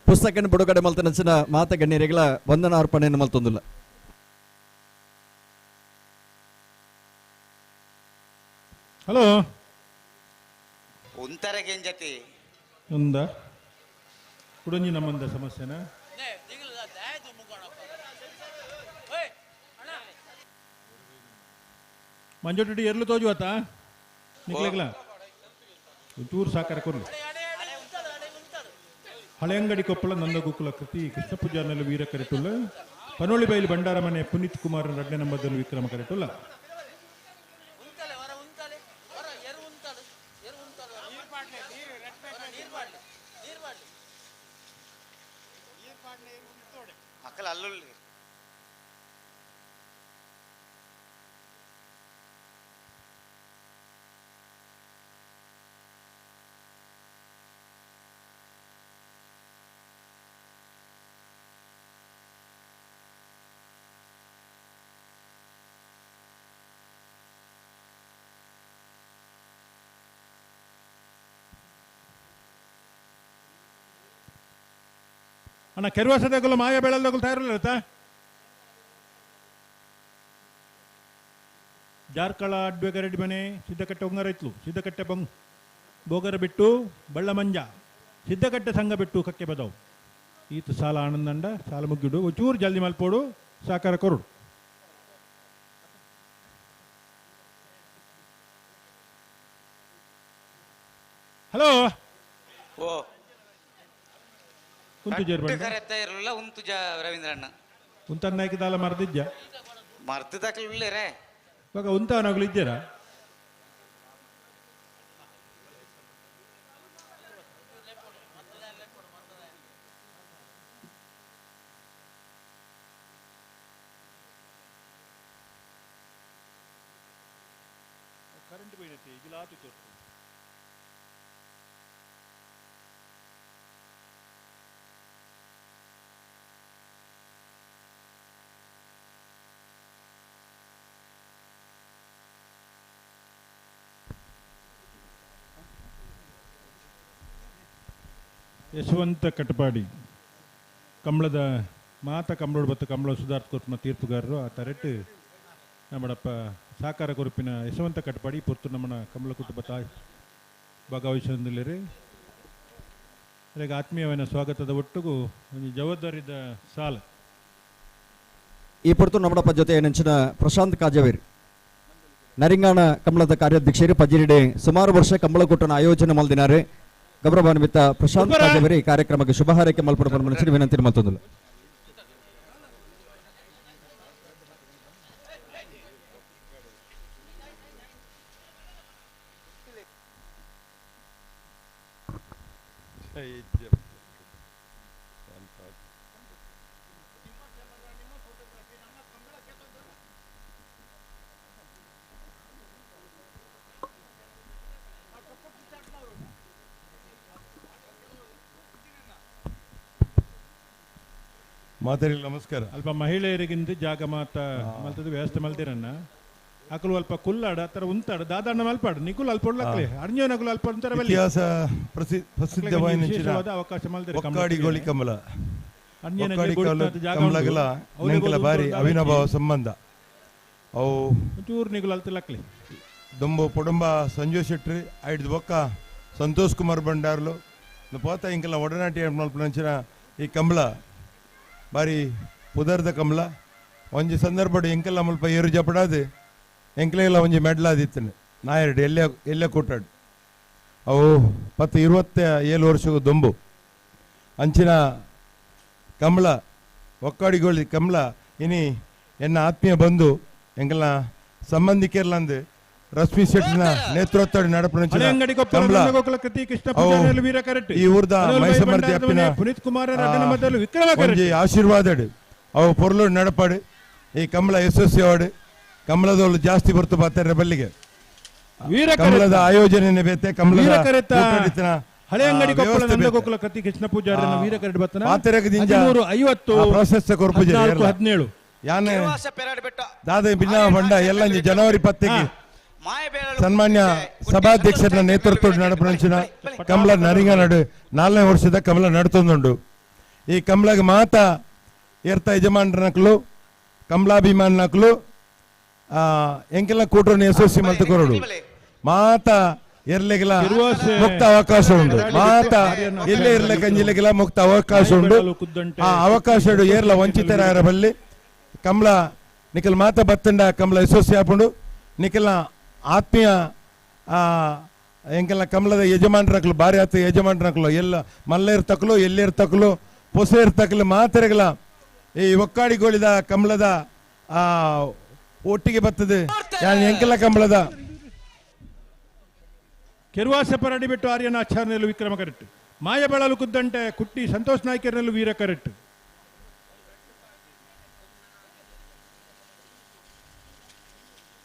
ಪುಸ್ತಕ ಬಿಡುಗಡೆ ಮಲ್ತನಂಚಿನ ಮಾತ ಗಣ್ಯರಿಗಳ ವಂದನಾ ಅರ್ಪಣೆಯನ್ನು ಮಲ್ತೊಂದುಲ್ಲ ಹಲೋ ಉಂತರಗೆಂಜತಿ ಒಂದ ಕುಡಂಜಿ ನಮ್ಮಂದ ಸಮಸ್ಯೆನ ಮಂಜೋಟಿ ಎರ್ಲು ತೋಜುವತ್ತ ನಿಕ್ಲೆಗ್ಲ ಒಂಚೂರು ಸಾಕಾರ ಕೊರ್ಲಿ ಹಳೆಯಂಗಡಿ ಕೊಪ್ಪಳ ನಂದಗೋಕುಲ ಕೃತಿ ಕೃಷ್ಣ ಪೂಜಾನಲ್ಲಿ ವೀರ ಕರೆಟುಲ್ಲ ಪನೋಳಿ ಬೈಲು ಭಂಡಾರ ಮನೆ ಪುನೀತ್ ಕುಮಾರ್ 2ನೇ ನಂಬರ್ದಲ್ಲಿ ವಿಕ್ರಮ ಕರೆಟುಲ್ಲ ಮಕ್ಕಳು ಅಲ್ಲುಳ್ಳಿ ಅಣ್ಣ ಕೆರುವಾಸದಾಗಲು ಮಾಯ ಬೆಳಲ್ದಾಗಲು ತಯಾರಿಲ್ಲತ್ತ ಜಾರ್ಕಳ ಅಡ್ಬೇಗರೆಡ್ಡಿ ಮನೆ ಸಿದ್ದಕಟ್ಟೆ ಉಂಗರೈತ್ಲು ಸಿದ್ದಕಟ್ಟೆ ಬೋಗರ ಬಿಟ್ಟು ಬಳ್ಳ ಮಂಜ ಸಿದ್ದಕಟ್ಟೆ ಸಂಘ ಬಿಟ್ಟು ಕಕ್ಕೆ ಬದವು ಈತ ಸಾಲ ಆನಂದಂಡ ಸಾಲ ಮುಗ್ಗಿಡು ಒಂಚೂರು ಜಲ್ದಿ ಮಲ್ಪೋಡು ಸಾಕಾರ ಕೊರಡು ಹಲೋ ಓ ಕುಂತು ಜೇರ್ಬಂಡ ಕರೆತ್ತ ಇರಲಿಲ್ಲ ಉಂತುಜ ರವೀಂದ್ರಣ್ಣ ಉಂತನ್ನಾಯ್ಕೆ ದಾಲ ಮರ್ದಿದ್ಜ ಮರ್ತಿದಾಕ್ಲಿಲ್ಲೇ ಇವಾಗ ಉಂತವನಾಗ್ಲು ಇದ್ದೀರಾ ಕರೆಂಟ್ పోయినట్టే ఇది లాటు చూస్తుంది ಯಶವಂತ ಕಟಪಾಡಿ ಕಂಬಳದ ಮಾತ ಕಂಬಳೋಡು ಬತ್ತು ಕಂಬಳ ಸುಧಾರ್ಥ ಕೊರ್ಪಿನ ತೀರ್ಪುಗಾರರು ಆ ತರೆಟ್ಟು ನಮ್ಮಡಪ್ಪ ಸಾಕಾರ ಕೊರಪಿನ ಯಶವಂತ ಕಟಪಾಡಿ ಪೊರ್ತು ನಮ್ಮನ ಕಂಬಳ ಕುಟುಂಬ ತಾಯಿ ಭಾಗವಹಿಸಿದರೆ ಅದಕ್ಕೆ ಆತ್ಮೀಯವಾದ ಸ್ವಾಗತದ ಒಟ್ಟಿಗೂ ಒಂದು ಜವಾಬ್ದಾರಿದ ಸಾಲ ಈ ಪೊರ್ತು ನಮ್ಮಡಪ್ಪ ಜೊತೆ ನೆಂಚಿನ ಪ್ರಶಾಂತ್ ಕಾಜವೇರಿ ನರಿಂಗಾಣ ಕಂಬಳದ ಕಾರ್ಯಾಧ್ಯಕ್ಷರು ಪಜಿರಿಡೆ ಸುಮಾರು ವರ್ಷ ಕಂಬಳಕೂಟನ ಆಯೋಜನೆ ಮಲ್ದಿನಾರೆ ಗೌರವಾನ್ವಿತ ಪ್ರಶಾಂತ್ ಕಾಜವೇರಿ ಕಾರ್ಯಕ್ರಮಕ್ಕೆ ಶುಭ ಹಾರೈಕೆ ಮಲ್ಪಡ ಮನಸ್ಸಿನ ವಿನಂತಿ ಮತ್ತೊಂದು ಮಾತರಿಗೆ ನಮಸ್ಕಾರ ಅಲ್ಪ ಮಹಿಳೆಯರಿಗಿಂತ ಜಾಗ ಮಾತ ಮಲ್ತದ ವ್ಯವಸ್ಥೆ ಮಲ್ತಿರನ್ನ ಅಕಲು ಅಲ್ಪ ಕುಲ್ಲಾಡ ತರ ಉಂತಾಡ ದಾದಾಣ್ಣ ಮಲ್ಪಾಡು ನಿಕುಲ್ ಅಲ್ಪ ಉಳ್ಳಕ್ಲೆ ಅರ್ಜುನಕುಲ್ ಅಲ್ಪ ಅಂತರ ಇತಿಹಾಸ ಪ್ರಸಿದ್ಧವಾದ ಅವಕಾಶ ಮಲ್ತಿರ ಒಕ್ಕಾಡಿಗೋಳಿ ಕಮಲ ಕಮಲಗಲ ನೆಂಕಲ ಬಾರಿ ಅವಿನಾಭಾವ ಸಂಬಂಧ ಅವು ಚೂರು ನಿಕುಲ್ ಅಲ್ತಲಕ್ಲೆ ದೊಂಬು ಪೊಡಂಬ ಸಂಜು ಶೆಟ್ಟಿ ಐದು ಬೊಕ್ಕ ಸಂತೋಷ್ ಕುಮಾರ್ ಭಂಡಾರ್ಲು ಪೋತ ಇಂಕಲ ಒಡನಾಟಿ ಮಲ್ಪನಂಚಿನ ಈ ಕಂಬಳ ಬಾರಿ ಪುದರ್ದ ಕಂಬಳ ಒಂಜಿ ಸಂದರ್ಭ ಎಂಕೆಲ್ಲ ಮುಲ್ಪ ಏರು ಜಪಡಾದು ಎಂಕ್ಲೆಲ್ಲ ಒಂಜಿ ಮೆಡ್ಲಾದಿತ್ತನೆ ನಾಯರ್ಡು ಎಲ್ಲೇ ಕೊಟ್ಟಾಡು ಅವು 27 ವರ್ಷಕ್ಕೂ ದೊಂಬು ಅಂಚಿನ ಕಂಬಳ ಒಕ್ಕಾಡಿಗೋಳಿ ಕಂಬಳ ಇನಿ ಎನ್ನ ಆತ್ಮೀಯ ಬಂಧು ಎಂಕಲ್ನ ಸಂಬಂಧಿಕರ್ಲಂದು ರಶ್ಮಿ ಶೆಟ್ಟಿನ ನೇತೃತ್ವ ನಡಪಣ ಈ ಊರ್ದ ಮೈಸಮರ್ತಿ ಅಪ್ಪಿನ ಆಶೀರ್ವಾದಡು ಅವು ಪೊರ್ಲು ನಡಪಾಡು ಈ ಕಂಬಳ ಯಶಸ್ವಿ ಆಡು ಕಂಬಳದವಳು ಜಾಸ್ತಿ ಬರ್ತು ಬರ್ತಾರೆ ಬಲ್ಲಿಗೆ ಕಂಬಳದ ಆಯೋಜನೆ ಬೇತೆ ಕಂಬಳದ ಹಳೆ ಅಂಗಡಿ ಕೊಪ್ಪಳ ನಂದಗೋಕುಲ ಕತ್ತಿ ಕೃಷ್ಣ ಪೂಜಾರಿ ವೀರ ಕರೆಡ್ ಬತ್ತನ 350 ಪ್ರಶಸ್ತಿ ಕೊರ್ಪುಜೆ 17 ಯಾನೆ ದಾದ ಭಿನ್ನ ಬಂಡ ಎಲ್ಲ ಜನವರಿ 10ಕ್ಕೆ ಸನ್ಮಾನ್ಯ ಸಭಾಧ್ಯಕ್ಷರ ನೇತೃತ್ವ ನಡಪಡಿಸಿನ ಕಮಲ ನರಿಂಗ ನಡು 4ನೇ ವರ್ಷದ ಕಮಲ ನಡ್ತೊಂದುಂಡು ಈ ಕಮಲಗೆ ಮಾತ ಏರ್ತ ಯಜಮಾನರನಕಲು ಕಮಲಾಭಿಮಾನನಕಲು ಎಂಕೆಲ್ಲ ಕೂಟರನ್ನು ಯಶಸ್ವಿ ಮಲ್ತುಕೊರಡು ಮಾತ ಇರ್ಲಿಕ್ಕಿಲ್ಲ ಮುಕ್ತ ಅವಕಾಶ ಉಂಟು ಮಾತ ಎಲ್ಲೇ ಇರ್ಲಿಕ್ಕಿಲ್ಲ ಮುಕ್ತ ಅವಕಾಶ ಉಂಟು ಆ ಅವಕಾಶ ಏರ್ಲ ವಂಚಿತರಾರ ಬಲ್ಲಿ ಕಮಲ ನಿಖಲ್ ಮಾತ ಬತ್ತಂಡ ಕಮಲ ಯಶಸ್ವಿ ಹಾಕೊಂಡು ನಿಖಿಲ್ನ ಆತ್ಮೀಯ ಎಂಕೆಲ್ಲ ಕಮಲದ ಯಜಮಾನರಕ್ಲು ಭಾರಿ ಆತ ಯಜಮಾನರಕ್ಲು ಎಲ್ಲ ಮಲ್ಲ ಇರ್ತಕ್ಲು ಎಲ್ಲಿ ಇರ್ತಕ್ಲು ಪೊಸೆ ಇರ್ತಕ್ಲು ಮಾತ್ರೆಗಳ ಈ ಒಕ್ಕಾಡಿಗೋಳಿದ ಕಮಲದ ಒಟ್ಟಿಗೆ ಬರ್ತದೆ ಎಂಕೆಲ್ಲ ಕಮಲದ ಕೆರುವಾಸ ಪರಡಿ ಬಿಟ್ಟು ಆರ್ಯನ ಆಚಾರ್ಯನಲ್ಲೂ ವಿಕ್ರಮ ಕರೆಕ್ಟ್ ಮಾಯಬಳಲು ಕುದ್ದಂಟೆ ಕುಟ್ಟಿ ಸಂತೋಷ್ ನಾಯ್ಕರ್ನಲ್ಲೂ ವೀರ ಕರೆಕ್ಟ್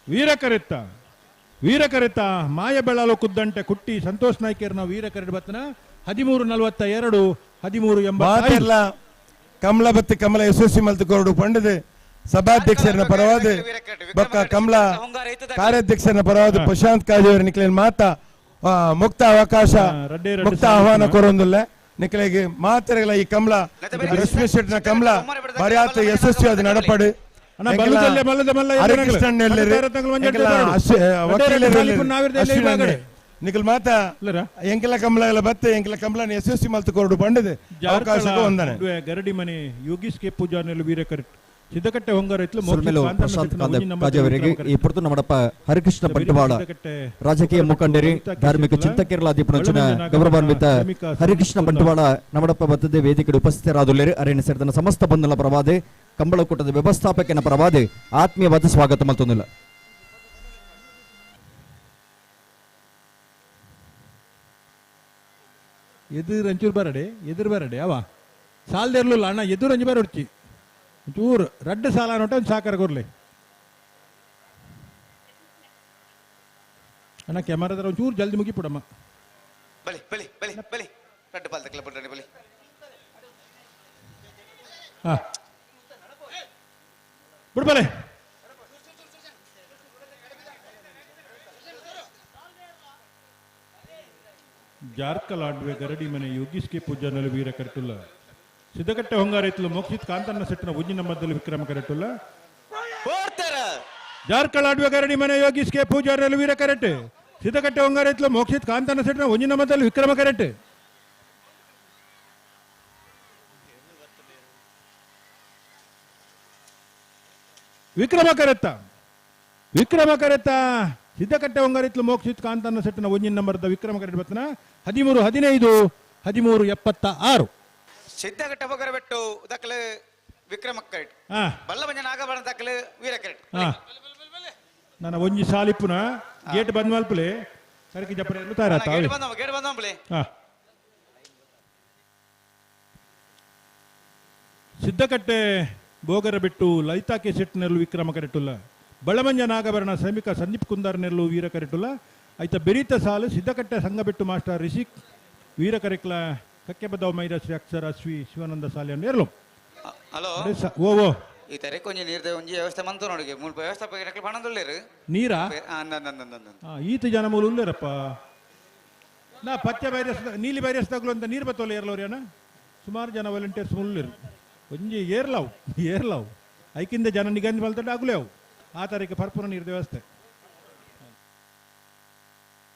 ವೀರ ಕರೆತ್ತ ಮಾಯಬೆಳಲು ಕುದ್ದಂಟೆ ಕುಟ್ಟಿ ಸಂತೋಷ್ ನಾಯ್ಕರ್ನ ವೀರ ಕರೆಕ್ಟ್ ಬತ್ತನ 13:42 13:80 ಕಮಲ ಬತ್ತಿ ಕಮಲ ಯಶಸ್ವಿ ಮಲ್ತು ಕೊರಡು ಪಂಡದೆ ಸಭಾಧ್ಯಕ್ಷರನ ಪರವಾದ ಬೊಕ್ಕ ಕಮಲ ಕಾರ್ಯಾಧ್ಯಕ್ಷರನ ಪರವಾದ ಪ್ರಶಾಂತ್ ಕಾಜೇವರ ನಿಖಿಲೇನ್ ಮಾತಾ ಮುಕ್ತ ಅವಕಾಶ ಮುಕ್ತ ಆಹ್ವಾನ ಕೊರೊಂದಿಲ್ಲ ನಿಖಿಲೆಗೆ ಮಾತ್ರೆಗಳ ಈ ಕಮಲ ರಶ್ಮಿ ಶೆಟ್ನ ಕಮಲ ಬರೆಯಾತ ಯಶಸ್ವಿ ಅದು ನಡಪಡು ನಿಖಿಲ್ ಮಾತಾ ಎಂಕೆಲ ಕಮಲ ಬತ್ತೆ ಎಂಕೆಲ ಕಮಲ ಯಶಸ್ವಿ ಮಲ್ತು ಕೊರಡು ಪಂಡದೆ ಅವಕಾಶ ಒಂದನೆ ಗರಡಿ ಮನೆ ಯೋಗೀಶ್ ಕೆ ಪೂಜಾರ್ನಲ್ಲೂ ವೀರ ಕರೆಕ್ಟ್ ಸಿದ್ದಕಟ್ಟೆ ಹೊಂಗಾರ ಪ್ರಶಾಂತ್ ಕಾಜೇವರಿಗೆ ಈ ಪುರತು ನಮ್ಮಡಪ್ಪ ಹರಿಕೃಷ್ಣ ಬಂಟ್ವಾಳ ರಾಜಕೀಯ ಮುಖಂಡರಿ ಧಾರ್ಮಿಕ ಚಿಂತಕರಲ ದೀಪನಂಚಿನ ಗೌರವಾನ್ವಿತ ಹರಿಕೃಷ್ಣ ಬಂಟ್ವಾಳ ನಮ್ಮಡಪ್ಪ ಬತ್ತದೆ ವೇದಿಕೆಗೆ ಉಪಸ್ಥಿತರಾದುಲ್ಲೇರು ಅರಣ್ಯ ಸೇರಿದ ಸಮಸ್ತ ಬಂಧುಗಳ ಪರವಾದೆ ಕಂಬಳಕೂಟದ ವ್ಯವಸ್ಥಾಪಕನ ಪರವಾದೆ ಆತ್ಮೀಯವಾದ ಸ್ವಾಗತ ಮಲ್ತೊಂದಿಲ್ಲ ಎದುರು ಬರಡೆ ಅವ ಸಾಲ್ದಿರ್ಲಿಲ್ಲ ಅಣ್ಣ ಎದುರು ಅಂಜು ಬರೋಡ್ಚಿ ಚೂರು ರಡ್ಡು ಸಾಲ ನೋಟ ಒಂದು ಸಾಕಾರ ಕೊರ್ಲೆ ಅಣ್ಣ ಕ್ಯಾಮರಾದ ಒಂಚೂರು ಜಲ್ದಿ ಮುಗಿಬಿಡಮ್ಮ ಬಲಿ ಬಲಿ ಬಲಿ ಬಲಿ ರಡ್ಡು ಪಾಲ್ ತಕ್ಕಲ ಬಿಡ್ರಿ ಬಲಿ ಹಾ ಬಿಡ್ಬಲೆ ಜಾರ್ಕಲ್ ಆಡ್ವೆ ಗರಡಿ ಮನೆ ಯೋಗೀಶ್ ಕೆ ಪೂಜಾನಲ್ಲಿ ವೀರ ಕರೆಟುಲ್ಲ ಸಿದ್ದಕಟ್ಟೆ ಹೊಂಗಾರ ಇತ್ತಲು ಮೋಕ್ಷಿತ್ ಕಾಂತನ್ನ ಸೆಟ್ಟಿನ ಉಜ್ಜಿನ ಮಧ್ಯದಲ್ಲಿ ವಿಕ್ರಮ ಕರೆಟುಲ್ಲ ಜಾರ್ಕಲ್ ಆಡ್ವೆ ಗರಡಿ ಮನೆ ಯೋಗೀಶ್ ಕೆ ಪೂಜಾರಲ್ಲಿ ವೀರ ಕರೆಟ್ ಸಿದ್ದಕಟ್ಟೆ ಹೊಂಗಾರ ಇತ್ತಲು ಮೋಕ್ಷಿತ್ ಕಾಂತನ್ನ ಸೆಟ್ಟಿನ ಉಜ್ಜಿನ ಮಧ್ಯದಲ್ಲಿ ವಿಕ್ರಮ ಕರೆಟ್ ವಿಕ್ರಮ ಕರೆತ್ತ ಸಿದ್ದಕಟ್ಟೆ ಹೊಂಗಾರಿತ್ಲು ಮೋಕ್ಷಿತ್ ಕಾಂತನ್ನ ಸೆಟ್ಟಿನ ಒಂಜಿನ ನಂಬರ್ದ ವಿಕ್ರಮ ಕರೆಟ್ ಬತ್ತನ 13:15 13:76 ಸಿದ್ದಕಟ್ಟೆ ಹೊಗರ ಬಿಟ್ಟು ದಕ್ಕಲು ವಿಕ್ರಮ ಕರೆಟ್ ಬಲ್ಲಬಂಜ ನಾಗಬಣ ದಕ್ಕಲು ವೀರ ಕರೆಟ್ ನನ್ನ ಒಂಜಿ ಸಾಲಿಪ್ಪುನ ಗೇಟ್ ಬಂದ್ ಮಲ್ಪಲೆ ಕರಕಿ ಜಪ್ಪರೆ ಎಲ್ಲ ತಾರಾತ ಗೇಟ್ ಬಂದವಪ್ಲೆ ಸಿದ್ದಕಟ್ಟೆ ಬೋಗರ ಬಿಟ್ಟು ಲಲಿತಾ ಕೆ ಸೆಟ್ನಲ್ಲೂ ವಿಕ್ರಮ ಕರೆಟುಲ್ಲ ಬಳಮಂಜ ನಾಗಭರಣ ಶ್ರಮಿಕ ಸಂದೀಪ್ ಕುಂದಾರ್ನೆಲ್ಲೂ ವೀರ ಕರೆಟುಲ್ಲ ಐತ ಬೆರೀತ ಸಾಲು ಸಿದ್ದಕಟ್ಟೆ ಸಂಘ ಬಿಟ್ಟು ಮಾಸ್ಟರ್ ರಿಷಿಕ್ ವೀರ ಕರೆಕ್ಲ ಕಕ್ಕೆ ಬದವ ಮೈರ ಶ್ರೀ ಅಕ್ಷರ ಶ್ರೀ ಶಿವಾನಂದ ಸಾಲಿಯನ್ನು ಏರ್ಲು ಹಲೋ ಓ ಈ ತರ ಕೊಂಚ ನೀರ್ದ ಒಂಜಿ ವ್ಯವಸ್ಥೆ ಮಂತು ನೋಡಿ ಮುಲ್ಪ ವ್ಯವಸ್ಥಾಪಕ ಪಣದುಳ್ಳೇರು ನೀರಾ ಈತ ಜನ ಮೂಲ ಉಳ್ಳೇರಪ್ಪ ನಾ ಪಚ್ಚ ವೈರಸ್ ನೀಲಿ ವೈರಸ್ ತಗಲು ಅಂತ ನೀರು ಬತ್ತೋಲ್ಲ ಏರ್ಲವ್ರೇನ ಸುಮಾರು ಜನ ವಾಲಂಟಿಯರ್ಸ್ ಮುಳ್ಳೇರು ಒಂಜಿ ಏರ್ಲಾವ್ ಐಕಿಂದ ಜನ ನಿಗಂಜ್ ಬಲ್ತಡ್ಡ ಆಗ್ಲೇವು ಆ ತಾರೀಕು ಪರ್ಪುರ ನೀರ್ದ ವ್ಯವಸ್ಥೆ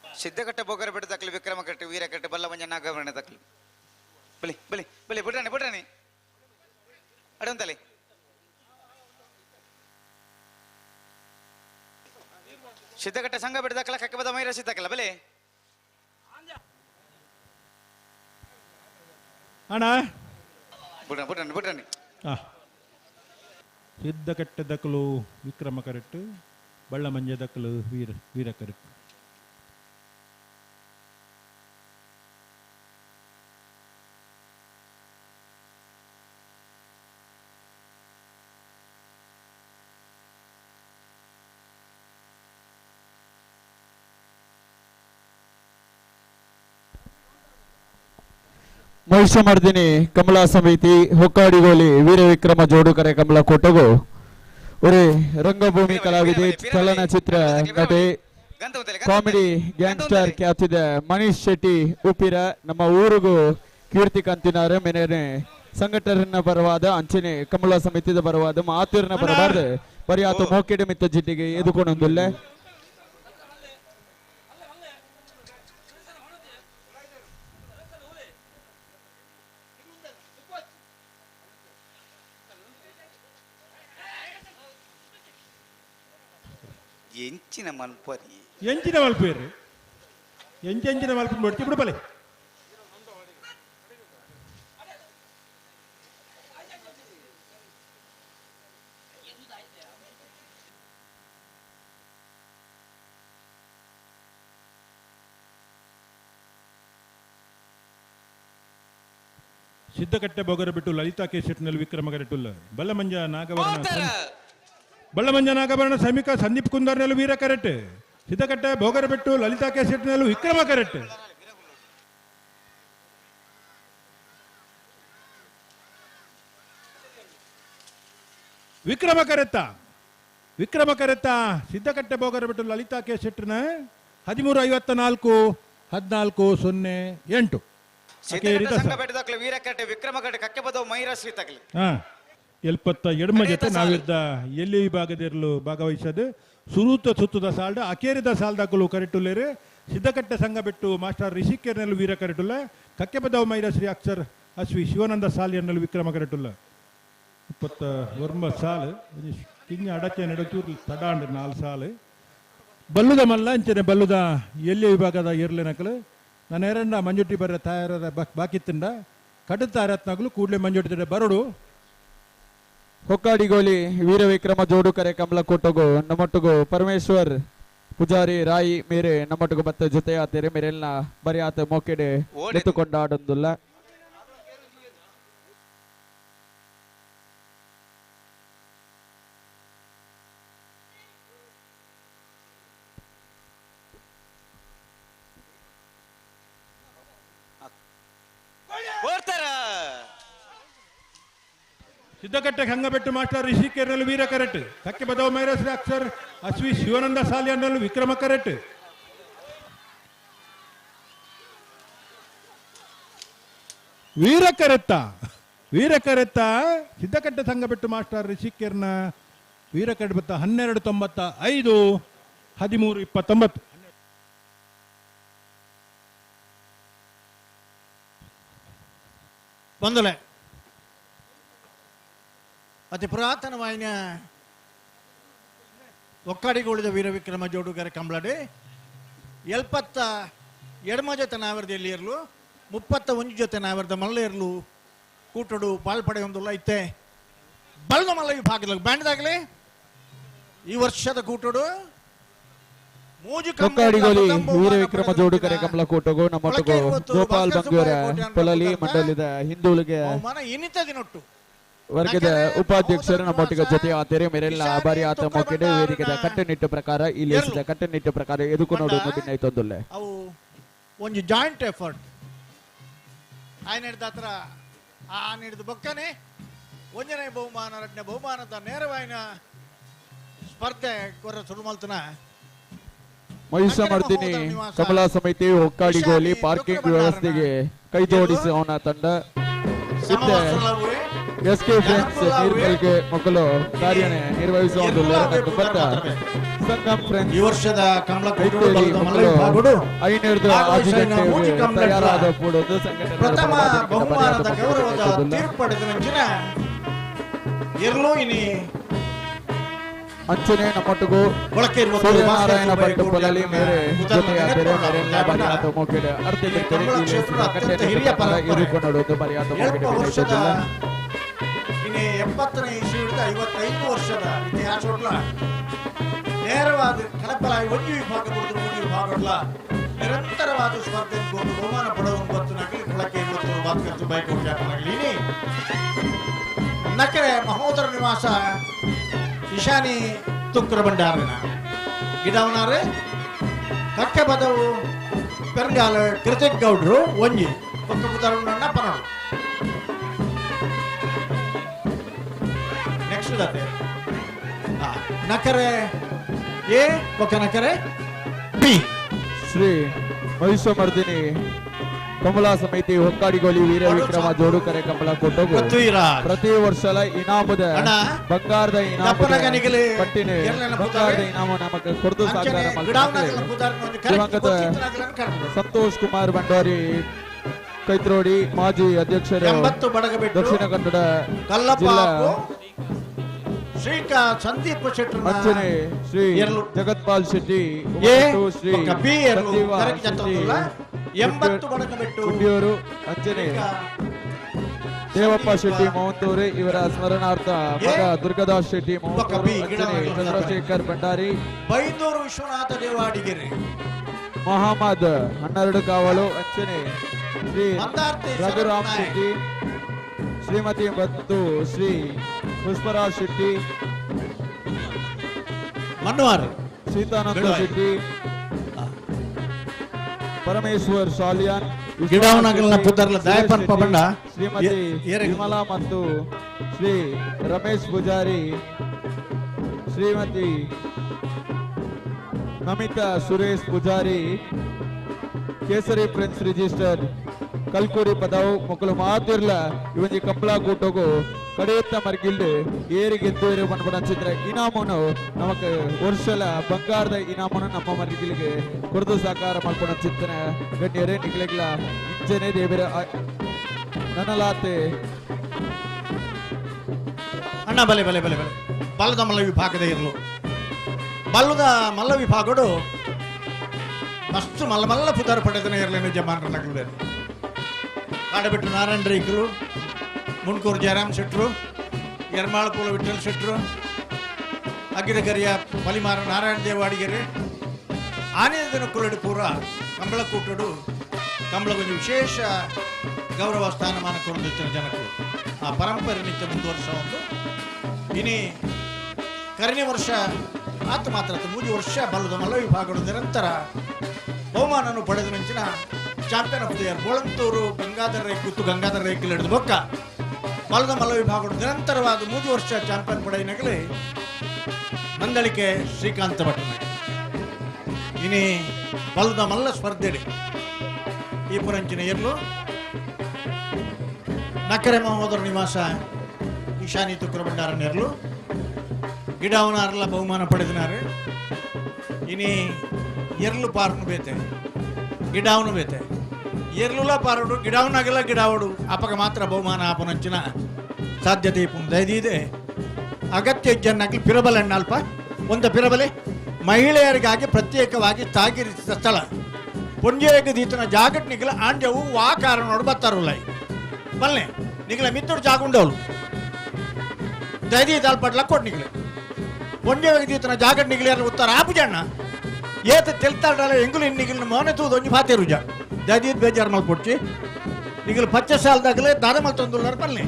ಸಿದ್ದಕಟ್ಟೆ ಬೋಗರ ಬಿಟ್ಟು ತಕ್ಕಲು ವಿಕ್ರಮ ಕಟ್ಟೆ ವೀರ ಕಟ್ಟೆ ಬಲ್ಲಬಂಜ ನಾಗಭರಣ ತಕ್ಕಲು ಬಲಿ ಬಲಿ ಬಲಿ ಬಿಡ್ರಾಣಿ ಅಡಂತಲೆ ಸಿದ್ದಕಟ್ಟೆ ಸಂಘ ಬಿಟ್ಟು ತಕ್ಕಲ ಕಕ್ಕೆ ಬದ ಮೈರ ಸಿದ್ದಕಲ್ಲ ಬಲೆ ಅಣ್ಣ ಬಿಡ್ರಾಣಿ ಸಿದ್ದಕಟ್ಟೆ ದಕ್ಕಲು ವಿಕ್ರಮ ಕರೆಕ್ಟ್ ಬಳ್ಳಮಂಜ ದಕ್ಕಲು ವೀರ ಕರೆಕ್ಟ್ ಮಹಿಷಮರ್ದಿನಿ ಕಮಲಾ ಸಮಿತಿ ಹೊಕ್ಕಾಡಿಗೋಲಿ ವೀರ ವಿಕ್ರಮ ಜೋಡುಕರೆ ಕಮಲಾ ಕೊಟ್ಟಗು ಒರೆ ರಂಗಭೂಮಿ ಕಲಾವಿದೆ ಚಲನಚಿತ್ರ ನಟಿ ಕಾಮಿಡಿ ಗ್ಯಾಂಗ್ಸ್ಟರ್ ಖ್ಯಾತಿದ ಮನೀಶ್ ಶೆಟ್ಟಿ ಉಪ್ಪಿರ ನಮ್ಮ ಊರಿಗೂ ಕೀರ್ತಿ ಕಂತಿನಾರ ಮೆನೆ ಸಂಘಟನೆ ಪರವಾದ ಅಂಚನೆ ಕಮಲಾ ಸಮಿತಿದ ಪರವಾದ ಮಾತೂರಿನ ಪರವಾದ ಬರಿಯಾತ ಮೋಕೆಡೆ ಮಿತ್ತ ಜಿಡ್ಡಿಗೆ ಎದುಕೊಂಡೊಂದಿಲ್ಲ ಎಂಚಿನ ಮಲ್ಪರಿ ಎಂಚಿನ ಮಲ್ಪೇರು ಎಂಚಿನ ಮಲ್ಪ ಬಿಡ್ತಿ ಬಿಡು ಬಲೆ ಸಿದ್ದಕಟ್ಟೆ ಬೊಗರ ಬಿಟ್ಟು ಲಲಿತಾ ಕೇಶೆಟ್ನಲ್ಲಿ ವಿಕ್ರಮ ಕರೆಟುಲ್ಲ ಬಲ್ಲಮಂಜ ನಾಗಭರಣ ಸಮೀಕ ಸಂದೀಪ್ ಕುಂದರ್ನಲ್ಲೂ ವೀರ ಕರೆಟ್ ಸಿದ್ದಕಟ್ಟೆ ಬೊಗರ ಬಿಟ್ಟು ಲಲಿತಾ ಕೇಶೆಟ್ನಲ್ಲೂ ವಿಕ್ರಮ ಕರೆಟ್ ವಿಕ್ರಮ ಕರೆತ್ತ ಸಿದ್ದಕಟ್ಟೆ ಬೊಗರ ಬಿಟ್ಟು ಲಲಿತಾ ಕೇಶೆಟ್ನ 13:54-14-08 ವೀರಕಟ್ಟೆ ವಿಕ್ರಮಕಟ್ಟೆ ಕಕ್ಕೆ ಬದವು ಮೈರಾಶ್ರೀ ತಗಲಿ ಎಲ್ಪತ್ತ ಎಡಮ ಜೊತೆ ನಾವಿದ್ದ ಎಲ್ಲಿ ವಿಭಾಗದಿರಲು ಭಾಗವಹಿಸದು ಸುತ್ತದ ಸಾಲ್ಡ ಅಕೇರಿದ ಸಾಲ್ದಾಕಲು ಕರೆಟುಲ್ಲೇರು ಸಿದ್ದಕಟ್ಟೆ ಸಂಘ ಬಿಟ್ಟು ಮಾಸ್ಟರ್ ರಿಷಿಕೇರ್ನಲ್ಲೂ ವೀರ ಕರೆಟುಲ್ಲ ಕಕ್ಕೆ ಬದವು ಮೈರಾಶ್ರೀ ಅಕ್ಷರ್ ಅಶ್ವಿ ಶಿವಾನಂದ ಸಾಲಿಯನ್ನಲ್ಲೂ ವಿಕ್ರಮ ಕರೆಟುಲ್ಲ 21 ಸಾಲು ಕಿಂಜ ಅಡಚೆ ನಡಚೂರು ತಡಾಂಡ್ 4 ಸಾಲು ಬಲ್ಲುದ ಮಲ್ಲ ಅಂಚನೆ ಬಲ್ಲುದ ಎಲ್ಲಿ ವಿಭಾಗದ ಏರ್ಲೆನಕಲು ನಾನು ಎರಡ ಮಂಜುಟ್ಟಿ ಬರ್ರೆ ತಯಾರ ಬಾಕಿತ್ತಂಡ ಕಡುತ್ತಾ ರತ್ನಗಳು ಕೂಡಲೇ ಮಂಜುಟ್ಟಿ ಬರಡು ಹೊಕ್ಕಾಡಿಗೋಲಿ ವೀರ ವಿಕ್ರಮ ಜೋಡುಕರೆ ಕಮಲ ಕೊಟ್ಟಗು ನಮ್ಮೊಟ್ಟಿಗೂ ಪರಮೇಶ್ವರ್ ಪೂಜಾರಿ ರಾಯಿ ಮೇರೆ ನಮ್ಮೊಟ್ಟಿಗೂ ಬತ್ತ ಜೊತೆ ಆತೇರೆ ಮೇರೆಲ್ಲ ಬರಿ ಆತ ಮೊಕೆಡೆ ಎತ್ತುಕೊಂಡ ಆಡೊಂದುಲ್ಲ ಸಿದ್ದಕಟ್ಟೆ ಹಂಗಬೆಟ್ಟು ಮಾಸ್ಟರ್ ರಿಷಿಕೇರ್ನಲ್ಲೂ ವೀರ ಕರೆಟ್ ಕಕ್ಕೆ ಬದವ ಮೈರಾಶ್ರೀ ಅಕ್ಷರ್ ಅಶ್ವಿ ಶಿವಾನಂದ ಸಾಲಿಯನ್ನಲ್ಲೂ ವಿಕ್ರಮ ಕರೆಟ್ ವೀರ ಕರೆತ್ತ ಸಿದ್ದಕಟ್ಟೆ ಸಂಘ ಬಿಟ್ಟು ಮಾಸ್ಟರ್ ರಿಷಿಕೇರ್ನ ವೀರ ಕರೆಟ್ ಬತ್ತ 12:95-13:29 ಬಂದಲೆ ಅತಿ ಪುರಾತನವಾಯಿನ ಒಕ್ಕಾಡಿಗೋಳಿದ ವೀರ ವಿಕ್ರಮ ಜೋಡುಗರೆ ಕಂಬಳಡೆ 72 ಜೊತೆ ನಾವರದಲ್ಲಿ ಇರಲು 31 ಜೊತೆ ನಾವರದ ಮಲ್ಲ ಇರಲು ಕೂಟಡು ಪಾಲ್ಪಡೆ ಒಂದುಲ್ಲ ಐತೆ ಬಲ್ದ ಮಲ್ಲ ವಿಭಾಗದಲ್ಲಿ ಬ್ಯಾಂಡ್ದಾಗಲಿ ಈ ವರ್ಷದ ಕೂಟಡು ಹೊಕ್ಕಾಡಿಗೋಲಿ ವೀರ ವಿಕ್ರಮ ಜೋಡುಕರೆ ಕಮಲ ಕೋಟಗು ನಮ್ಮೊಟ್ಟಿಗೂ ಗೋಪಾಲ್ ಬಂಗೂರ ಪೊಲಲಿ ಮಂಡಲದ ಹಿಂದೂಳಿಗೆ ವರ್ಗದ ಉಪಾಧ್ಯಕ್ಷರು ನಮ್ಮೊಟ್ಟಿಗೆ ಜೊತೆ ಆತೇರೆ ಮೇರೆಲ್ಲ ಬಾರಿ ಆತ ಮೊಕೆಡೆ ವೇದಿಕೆದ ಕಟ್ಟುನಿಟ್ಟು ಪ್ರಕಾರ ಇಲ್ಲಿ ಕಟ್ಟುನಿಟ್ಟು ಪ್ರಕಾರ ಎದುಕು ನೋಡುವುದು ಭಿನ್ನೈತೊಂದುಲ್ಲೆ ಅವು ಒಂದು ಜಾಯಿಂಟ್ ಎಫರ್ಟ್ ಆಯ್ನ ಹಿಡಿದ ಹತ್ರ ಆ ಹಿಡಿದು ಬೊಕ್ಕನೆ ಒಂದನೇ ಬಹುಮಾನ 2ನೇ ಬಹುಮಾನದ ನೇರವಾಯಿನ ಸ್ಪರ್ಧೆ ಕೊರ ಸುರುಮಲ್ತನ ಮಹಿಷಮರ್ದಿನಿ ಕಮಲಾ ಸಮಿತಿ ಹೊಕ್ಕಾಡಿಗೋಲಿ ಪಾರ್ಕಿಂಗ್ ವ್ಯವಸ್ಥೆಗೆ ಕೈ ಜೋಡಿಸುವ ತಂಡ ಎಸ್ಕೆ ಫ್ರೆಂಡ್ಸ್ ನಿರ್ಮಲ್ಗೆ ಮಕ್ಕಳು ಕಾರ್ಯ ನಿರ್ವಹಿಸುವ ಈ ವರ್ಷದ ತಯಾರಾದ ಪ್ರಥಮ ಬಹುಮಾನದ ಗೌರವದ ತೀರ್ಪಡೆದ ನಂಚಿನ ಇರ್ಲೋ ಇನಿ ಅಂಚನೆ ನಮ್ಮೊಟ್ಟಿಗೂ ಸೂರ್ಯನಾರಾಯಣ ಭಟ್ ಪೊಲಲಿ ಮೇರೆ ಜೊತೆಯಾದರೆ ಮೇರೆಲ್ಲ ಬರಿಯಾತ ಮೊಕೆಡೆ ಇರುಕೊಂಡು ಬರಿಯಾತ ಮೊಕೆಡೆ ಇನಿ 70ನೇ ಇಸ್ವಿಯಿಂದ 55 ವರ್ಷದ ಇತಿಹಾಸವುಳ್ಳ ನೇರವಾದ ಕಳಪಲಾಗಿ ಒಂದು ವಿಭಾಗ ಕೊಡಿದ್ರು 3 ವಿಭಾಗಗಳ ನಿರಂತರವಾದ ಸ್ಪರ್ಧೆ ಬಹುಮಾನ ಪಡೆಯುವ ಗೊತ್ತು ನಕಲಿ ಕೊಳಕೆ ಇವತ್ತು ಬಾತ್ಕರ್ತು ಬೈಕ್ ಹೋಗ್ಯಾಕಲಾಗಲಿ ಇನಿ ನಕರೆ ಮಹೋದರ ನಿವಾಸ ಇಶಾನಿ ತುಕ್ರ ಬಂಡಾರನ ಗಿಡವನಾರೆ ಕಕ್ಕೆ ಬದವು ಪೆರ್ಗಾಲ ಕೃತಿಕ್ ಗೌಡ್ರು ಒಂಜಿ ಪಕ್ಕ ಪುತಾರಣ್ಣ ಪನಡು ನೆಕ್ಸ್ಟ್ ದತೆ ನಕರೆ ಎ ಪಕ್ಕ ನಕರೆ ಬಿ ಶ್ರೀ ಮಹಿಷಮರ್ದಿನಿ ಕಮಲಾ ಸಮಿತಿ ಹೊಕ್ಕಾಡಿಗೋಲಿ ವೀರ ವಿಕ್ರಮ ಜೋಡುಕರೆ ಕಮಲ ಕೊಟ್ಟಗು ಪ್ರತಿ ವರ್ಷಲ ಇನಾಮದ ಬಂಗಾರದ ಇನಾಮ ಪಟ್ಟಿನ ಬಂಗಾರದ ಇನಾಮ ನಮಗೆ ಕೊಡ್ದು ಸಾಕಾರ ದಿವಂಗತ ಸಂತೋಷ್ ಕುಮಾರ್ ಭಂಡಾರಿ ಕೈತ್ರೋಡಿ ಮಾಜಿ ಅಧ್ಯಕ್ಷರು ದಕ್ಷಿಣ ಕನ್ನಡ ಜಿಲ್ಲಾ ಶ್ರೀಕಾಂತ್ ಸಂದೀಪ್ ಶೆಟ್ಟಿ ಅಂಚನೆ ಶ್ರೀ ಜಗತ್ಪಾಲ್ ಶೆಟ್ಟಿ ಎ ಮತ್ತು ಶ್ರೀ ಬಿ ಸಂಜೀವ ಕರೆಕ್ಟ್ ಜತ್ತೊಂದುಲ್ಲ 80 ಬಡಕ ಬಿಟ್ಟು ಗುಂಡಿಯೂರು ಅಂಚನೆ ದೇವಪ್ಪ ಶೆಟ್ಟಿ ಮೌಂತೂರು ಇವರ ಸ್ಮರಣಾರ್ಥ ಮಗ ದುರ್ಗದಾಸ್ ಶೆಟ್ಟಿ ಮೌಂತೂರು ಅಂಚನೆ ಚಂದ್ರಶೇಖರ್ ಭಂಡಾರಿ ಬೈಂದೂರು ವಿಶ್ವನಾಥ ದೇವಾಡಿಗೆರೆ ಮೊಹಮ್ಮದ್ 12 ಕಾವಲು ಅಂಚನೆ ಶ್ರೀ ಮಂದಾರ್ತಿ ರಘುರಾಮ್ ಶೆಟ್ಟಿ ಶ್ರೀಮತಿ ಮತ್ತು ಶ್ರೀ ಪುಷ್ಪರಾಜ್ ಶೆಟ್ಟಿ ಮನ್ವಾರ್ ಸೀತಾನಂದ ಶೆಟ್ಟಿ ಪರಮೇಶ್ವರ್ ಶಾಲಿಯಾನ್ ಗಿಡವನಗಲ್ನ ಪುದರ್ಲ ದಾಯಪನ್ ಪಬಂಡ ಶ್ರೀಮತಿ ವಿಮಲಾ ಮತ್ತು ಶ್ರೀ ರಮೇಶ್ ಪೂಜಾರಿ ಶ್ರೀಮತಿ ನಮಿತಾ ಸುರೇಶ್ ಪೂಜಾರಿ ಕೇಸರಿ ಪ್ರಿನ್ಸ್ ರಿಜಿಸ್ಟರ್ ಕಲ್ಕೂರಿ ಪದವು ಮೊಕ್ಕಲು ಮಾತಿರ್ಲ ಇವೊಂಜಿ ಕಂಪ್ಲಾ ಕೂಟೋಗು ಕಡೆಯತ್ತ ಮರ್ಗಿಲ್ಡು ಏರಿಗೆದ್ದು ಬಂದ್ಬಿಡಂಚಿದ್ರೆ ಇನಾಮನು ನಮಕ್ ವರ್ಷಲ ಬಂಗಾರದ ಇನಾಮನು ನಮ್ಮ ಮರ್ಗಿಲಿಗೆ ಕೊರದು ಸಾಕಾರ ಮಾಡ್ಕೊಂಡಂಚಿತ್ತನ ಗಣ್ಯರೇ ನಿಗ್ಲೆಗ್ಲ ಇಂಚನೆ ದೇವರ ನನಲಾತೆ ಅಣ್ಣ ಬಲೆ ಬಲೆ ಬಲೆ ಬಲೆ ಬಲ್ಲದ ಮಲ್ಲ ವಿಭಾಗದ ಇರಲು ಬಲ್ಲದ ಮಲ್ಲ ವಿಭಾಗಡು ಮಸ್ತ್ ಮಲ್ಲ ಮಲ್ಲ ಪುದಾರ ಪಡೆದನ ಇರಲೇನು ಜಮಾನರನ್ನಾಗಲೇ ಕಾಡಬಿಟ್ಟು ನಾರಾಯಣ ರೈಕರು ಮುನ್ಕೂರು ಜಯರಾಮ್ ಶೆಟ್ರು ಯರ್ಮಾಳಪುರ ವಿಠಲ್ ಶೆಟ್ರು ಅಗಿರಗರಿಯ ಪಲಿಮಾರ ನಾರಾಯಣ ದೇವಾಡಿಗೆರೆ ಆನೆಯ ಕುರಡು ಪೂರ ಕಂಬಳ ಕೂಟಡು ಕಂಬಳ ಒಂದು ವಿಶೇಷ ಗೌರವ ಸ್ಥಾನಮಾನ ಕೊಡುತ್ತಿರುವ ಜನಗಳು ಆ ಪರಂಪರೆ ನಿತ್ಯ ಮುಂದುವರಿಸ ಒಂದು ಇನಿ ಕರನೇ ವರ್ಷ ಆತ ಮಾತ್ರ 3 ವರ್ಷ ಬಲ್ಲದ ಮಲ್ಲ ವಿಭಾಗಗಳು ನಿರಂತರ ಬಹುಮಾನವನ್ನು ಪಡೆದ ನಂಚಿನ ಚಾಂಪಿಯನ್ ಆಫ್ ದ ಇಯರ್ ಬೋಳಂತೂರು ಗಂಗಾಧರ ರೈ ಕುತ್ತು ಗಂಗಾಧರ ರೈಕಲ್ ಹಿಡಿದು ಬೊಕ್ಕ ಬಲ್ಲದ ಮಲ್ಲ ವಿಭಾಗಗಳು ನಿರಂತರವಾದ 3 ವರ್ಷ ಚಾಂಪಿಯನ್ ಪಡೆಯನಗಲಿ ಮಂದಳಿಕೆ ಶ್ರೀಕಾಂತ ಭಟ್ನ ಇನಿ ಬಲ್ಲದ ಮಲ್ಲ ಸ್ಪರ್ಧೆಡಿ ಈ ಪುರಂಚಿನ ಇರ್ಲು ನಕ್ಕರೆ ಮಹೋದರ ನಿವಾಸ ಈಶಾನಿ ತುಕ್ರ ಭಂಡಾರನ ಇರ್ಲು ಗಿಡವನಾರಲ್ಲ ಬಹುಮಾನ ಪಡೆದಿನಾರು ಇನಿ ಎರ್ಲು ಪಾರ್ನು ಬೇತೆ ಗಿಡಾವನು ಬೇತೆ ಎರ್ಲುಲ ಪಾರಡು ಗಿಡಾವನಾಗೆಲ್ಲ ಗಿಡಾವಡು ಅಪಗ ಮಾತ್ರ ಬಹುಮಾನ ಆಪನಂಚಿನ ಸಾಧ್ಯತೆ ದಯದಿದೆ ಅಗತ್ಯ ಜನ್ನಾಗಿ ಪಿರಬಲೆ ಅಲ್ಪ ಒಂದು ಪಿರಬಲೆ ಮಹಿಳೆಯರಿಗಾಗಿ ಪ್ರತ್ಯೇಕವಾಗಿ ತಾಗಿರಿಸಿದ ಸ್ಥಳ ಪುಂಜೇಗ ದೀತನ ಜಾಗಟ್ ನಿಗಲ ಆಂಜವು ವಾ ಕಾರಣೋಡು ಬತ್ತಾರುಲ್ಲ ಬಲ್ಲೆ ನಿಗಲ ಮಿತ್ತೋಡು ಜಾಗುಂಡವಳು ದಯದಿ ತಾಲ್ಪಟ್ಲ ಕೊಟ್ಟು ನಿಗಲೆ ಪುಂಜೇಗ ದೀತನ ಜಾಗಟ್ ನಿಗಲಿಯರ್ ಉತ್ತರ ಆಪುಜಣ್ಣ ಏತ ತೆಲ್ತಾಡಲ್ಲ ಎಂಗುಲು ನಿಗಿಲಿನ ಮೌನ ತೂದು ಒಂಜಿ ಪಾತೆ ರುಜ ದಯದೀದ್ ಬೇಜಾರು ಮಲ್ಪೊಡ್ಚಿ ನಿಗಲು ಪಚ್ಚ ಸಾಲದಾಗಲೇ ದಾದ ಮಲ್ತೊಂದುಲ್ಲಾರ ಬಲ್ಲೆ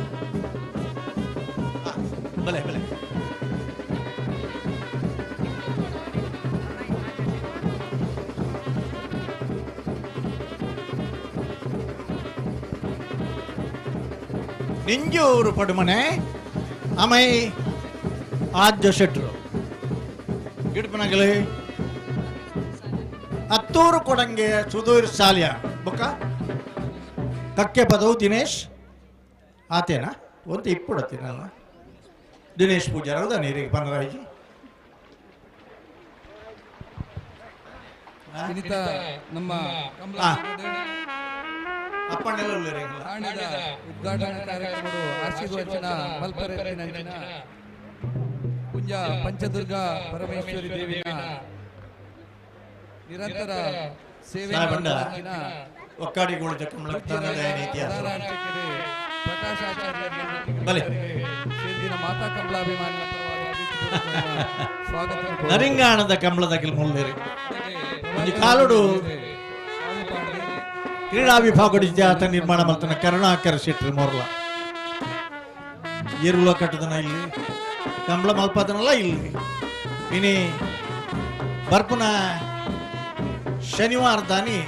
ಬಲೆ ಬಲೆ ನಿಂಜೂರು ಪಡುಮನೆ ಅಮೈ ಆದ್ಯ ಶೆಟ್ರು ಗಿಡಪನಗಲೇ ಹತ್ತೂರು ಕೊಡಂಗೆ ಸುಧೀರ್ ಸಾಲಿಯ ಬೊಕ್ಕ ಕಕ್ಕೆ ಪದವು ದಿನೇಶ್ ಆತೇನಾ ಒಂದು ಇಪ್ಪುಡತ್ತೀನಲ್ಲ ದಿನೇಶ್ ಪೂಜಾರ ಹೌದಾ ನೀರಿಗೆ ಪನರಾಜಿ ನಮ್ಮ ಅಪ್ಪಣ್ಣೆಲ್ಲ ಉದ್ಘಾಟನಾ ಕಾರ್ಯಕ್ರಮಗಳು ಆಶೀರ್ವಚನ ಮಲ್ಪರೆತ್ತಿನ ಪುಂಜ ಪಂಚದುರ್ಗ ಪರಮೇಶ್ವರಿ ದೇವಿಯ ನಿರಂತರ ಸೇವೆ ಒಕ್ಕಾಡಿಗೋಳ ಮಾತಾ ಕಮಲಾಭಿಮಾನಿ ಸ್ವಾಗತ ನರಿಂಗಾಣದ ಕಮಲದ ಮುಲ್ಲೇರಿ ಕಾಲುಡು ಕ್ರೀಡಾ ವಿಭಾಗದ ಜಾತ ನಿರ್ಮಾಣ ಮಾಡ್ತಾನೆ ಕರುಣಾಕರ ಶೆಟ್ಟಿ ಮೊರ್ಲ ಎರುಳ ಕಟ್ಟದನ ಇಲ್ಲಿ ಕಂಬಳ ಮಲ್ಪದನಲ್ಲ ಇಲ್ಲಿ ಇನಿ ಬರ್ಪುನ ಶನಿವಾರ ದಾನಿ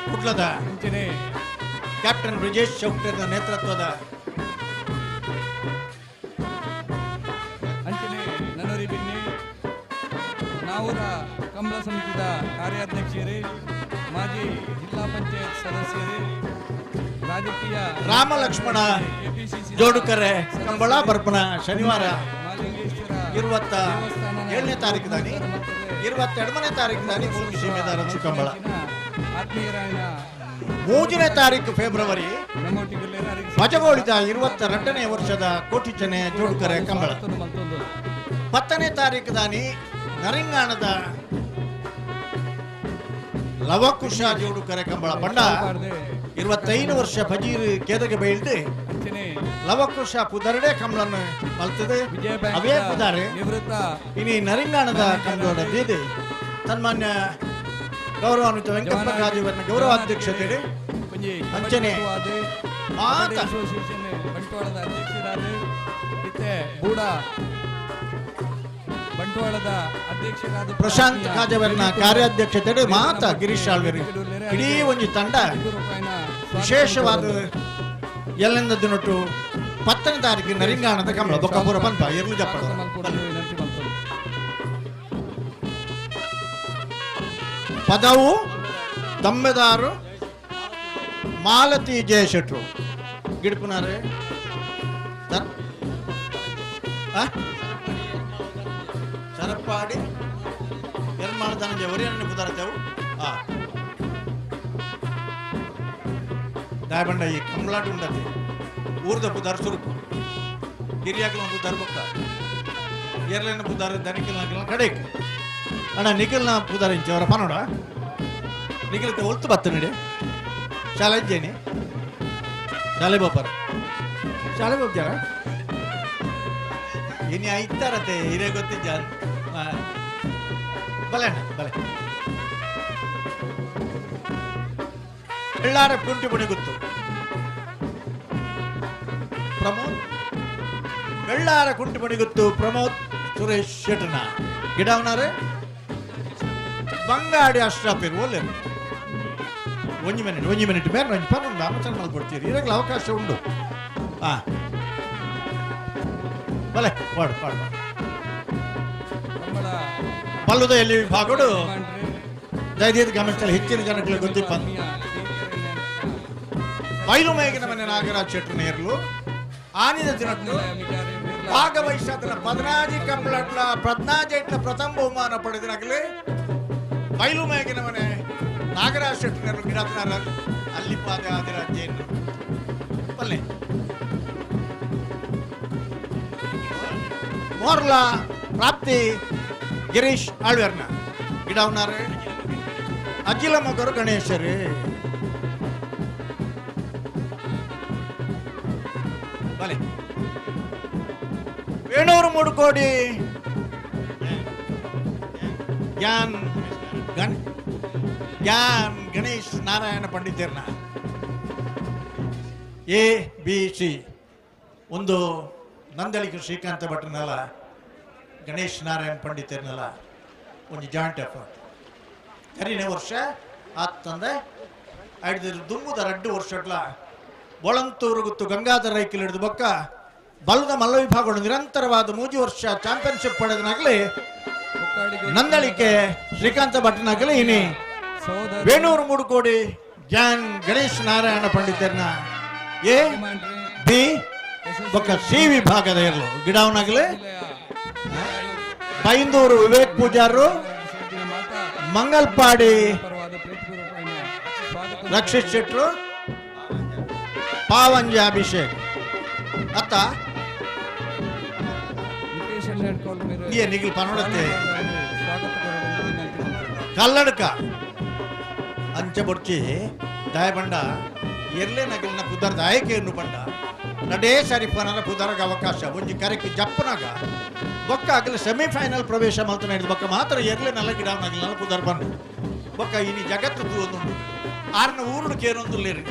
ಕುಟ್ಲದ ಕ್ಯಾಪ್ಟನ್ ಬ್ರಿಜೇಶ್ ಚೌಕ್ಟದ ನೇತೃತ್ವದ ಅಂಚನೆ ನನರಿ ಬಿನ್ನಿ ನಾವೂರ ಕಂಬಳ ಸಮಿತಿದ ಕಾರ್ಯಾಧ್ಯಕ್ಷರೇ ಮಾಜಿ ಜಿಲ್ಲಾ ಪಂಚಾಯತ್ ಸದಸ್ಯರೇ ರಾಜಕೀಯ ರಾಮ ಲಕ್ಷ್ಮಣ ಜೋಡುಕರೆ ಕಂಬಳ ಬರ್ಪಣ ಶನಿವಾರ 27ನೇ ತಾರೀಕು ದಾನಿ 22ನೇ ತಾರೀಕು ದಾನಿ ಮುಳುಗಿ ಸೀಮೆದಾರ ಕಂಬಳ ಆತ್ಮೀಯರಾಯಣ ಮೂರನೇ ತಾರೀಕು ಫೆಬ್ರವರಿ ಮಜಗೋಳಿದ 22ನೇ ವರ್ಷದ ಕೋಟಿಚನೆ ಜೋಡುಕರೆ ಕಂಬಳ 10ನೇ ತಾರೀಕು ದಾನಿ ನರಿಂಗಾಣದ ಲವಕುಶ ಜೋಡುಕರೆ ಕಂಬಳ ಬಂಡ 25 ವರ್ಷ ಫಜೀರ್ ಕೇದಗೆ ಬೈಲ್ದು ಲವಕುಶ ಪುದರಡೆ ಕಂಬಳನ್ನು ಮಲ್ತದೆ ಅವೇ ಪುದಾರೆ ಇನಿ ನರಿಂಗಾಣದ ಕಂಬಳ ದೀದಿ ಸನ್ಮಾನ್ಯ ಗೌರವಾನ್ವಿತ ವೆಂಕಟರಾಜವರನ ಗೌರವಾಧ್ಯಕ್ಷತೆ ಅಂಚನೆ ಬಂಟ್ವಾಳದ ಅಧ್ಯಕ್ಷರಾದ ಬಂಟ್ವಾಳದ ಅಧ್ಯಕ್ಷರಾದ ಪ್ರಶಾಂತ್ ಕಾಜವರನ ಕಾರ್ಯಾಧ್ಯಕ್ಷತೆ ಮಾತ ಗಿರೀಶ್ ಆಳ್ವೇರಿ ಇಡೀ ಒಂದು ತಂಡ ವಿಶೇಷವಾದ ಎಲ್ಲೆಂದ ದಿನೊಟ್ಟು 10ನೇ ತಾರೀಕು ನರಿಂಗಾಣದ ಕಂಬಳ ಬೊಕ್ಕಪುರ ಪಂಪ ಎರ್ಲು ಜಪ್ಪ ಪದವು ತಮ್ಮೆದಾರು ಮಾಲತಿ ಜಯಶೆಟ್ರು ಗಿಡ್ಪುನಾರೆ ಸರಪಾಡಿ ಎರ್ಮಾಳದನ ಒರಿಯನ್ನ ಪುದಾರತೆವು ದಾಯಬಂಡ ಈ ಕಂಬಳಾಟ ಉಂಡತೆ ಊರ್ದ ಪುದಾರ ಸುರುಕು ಹಿರಿಯಾಕಲ ಪುದಾರ ಬೊಕ್ಕ ಎರ್ಲೆನ ಪುದಾರ ದನಿಕಲ್ ಕಡೆಕ್ ಅಣ್ಣ ನಿಖಿಲ್ನ ಪುದಾರ ಇಂಚವರ ಪನೋಡ ನಿಖಿಲ್ ಒಲ್ತು ಬತ್ತ ನಡೆ ಶಾಲೆ ಇದ್ದೇನೆ ಶಾಲೆ ಬಾಪಾರ ಶಾಲೆಗೆ ಹೋಗ್ಯಾರ ಇನಿ ಐತಾರತೆ ಹಿರೇ ಗೊತ್ತಿದ್ದ ಬಲೆ ಅಣ್ಣ ಬಲೆ ಎಲ್ಲಾರ ಕುಂಟಿ ಬುಣಿ ಗೊತ್ತು ಪ್ರಮೋದ್ ಬೆಳ್ಳಾರ ಕುಂಟಿ ಬುಣಿ ಗೊತ್ತು ಪ್ರಮೋದ್ ಸುರೇಶ್ ಶೆಟ್ನ ಗಿಡವನಾರೆ ಬಂಗಾಡಿ ಅಷ್ಟಾಪಿರು ಒಳ್ಳೆ ಒಂಜಿ ಮಿನಿಟ್ ಬೇರೆ ಒಂದು ಪನ್ನೊಂದು ಆಮಚರಣೆ ಮಾಡ್ಕೊಡ್ತೀರಿ ಇರಾಗಲ ಅವಕಾಶ ಉಂಟು ಬಲೆ ಪಾಡು ಪಾಡು ಪಲ್ಲುದ ಎಲ್ಲಿ ವಿಭಾಗಗಳು ದಯದೇದ ಗಮನಿಸಲು ಹೆಚ್ಚಿನ ಜನಗಳಿಗೆ ಗೊತ್ತಿಪ್ಪ ಬೈಲು ಮೇಗಿನ ಮನೆ ನಾಗರಾಜ್ ಶೆಟ್ರು ನೇರ್ಲು ಆನಿದ ದಿನಟ್ಟು ಭಾಗವಹಿಸದ 14 ಕಂಬಳಟ್ಲ 15 ಪ್ರಥಮ ಬಹುಮಾನ ಪಡೆದಿನಾಗಲಿ ಬೈಲು ಮೇಗಿನ ಮನೆ ನಾಗರಾಜ್ ಶೆಟ್ರು ಗಿಡಾರ ಅಲ್ಲಿ ಪಾದ ಆದಿರಾಜ್ಯನು ಬಲ್ಲೆ ಮೋರ್ಲ ಪ್ರಾಪ್ತಿ ಗಿರೀಶ್ ಆಳ್ವೇರ್ನ ಗಿಡವನಾರೆ ಅಖಿಲ ಮಗರು ಗಣೇಶರೇ ಬಲೆ ವೇಣೂರು ಮೂಡುಕೋಡಿ ಜ್ಞಾನ್ ಗಣೇಶ್ ನಾರಾಯಣ ಪಂಡಿತರ್ನ ABC ಒಂದು ನಂದಳಿಕೆ ಶ್ರೀಕಾಂತ ಭಟ್ರನಲ್ಲ ಗಣೇಶ್ ನಾರಾಯಣ ಪಂಡಿತರ್ನಲ್ಲ ಒಂದು ಜಾಯಿಂಟ್ ಎಫರ್ಟ್ ಕರಿನೇ ವರ್ಷ ಆತಂದೆ ಐದು ದುಮ್ಮುದ 2 ವರ್ಷಗಳ ಬೊಳಂತೂರು ಗುತ್ತು ಗಂಗಾಧರ ರೈಕಲ್ ಹಿಡಿದು ಬೊಕ್ಕ ಬಲದ ಮಲ್ಲ ವಿಭಾಗಗಳು ನಿರಂತರವಾದ 3 ವರ್ಷ ಚಾಂಪಿಯನ್ಶಿಪ್ ಪಡೆದನಾಗಲಿ ನಂದಳಿಕೆ ಶ್ರೀಕಾಂತ ಭಟ್ನಾಗಲಿ ಇನಿ ವೇಣೂರು ಮೂಡುಕೋಡಿ ಗಣೇಶ್ ನಾರಾಯಣ ಪಂಡಿತರ್ನ AB ಬೊಕ್ಕ C ವಿಭಾಗದ ಇರಲು ಗಿಡವನಾಗಲಿ ಬೈಂದೂರು ವಿವೇಕ್ ಪೂಜಾರು ಮಂಗಲ್ಪಾಡಿ ರಕ್ಷಿತ್ ಶೆಟ್ರು ಪಾವಂಜಿ ಅಭಿಷೇಕ್ ಅತ್ತ ನಿಖಿಲ್ ಪನೋಡತ್ತೆ ಕಲ್ಲಡ್ಕ ಅಂಚೆ ಬೊರ್ಚಿ ದಾಯಬಂಡ ಎರ್ಲೆ ನಗಲಿನ ಪುದರದ ಆಯ್ಕೆಯನ್ನು ಬಂಡ ನಡೇ ಸರಿಪನರ ಪುದರಗ ಅವಕಾಶ ಒಂಜಿ ಕರೆಕ್ಟ್ ಜಪ್ಪನಾಗ ಬೊಕ್ಕ ಆಗಲಿ ಸೆಮಿಫೈನಲ್ ಪ್ರವೇಶ ಮಲ್ತು ನಡೆದ ಬೊಕ್ಕ ಮಾತ್ರ ಎರ್ಲೆ ನಲ್ಲ ಗಿಡ ನಗಲಿನ ಪುದರ್ ಬಂದು ಬೊಕ್ಕ ಇನಿ ಜಗತ್ತು ಒಂದು ಆರ್ನ ಊರುಡು ಕೇರೊಂದು ಲೇರಿ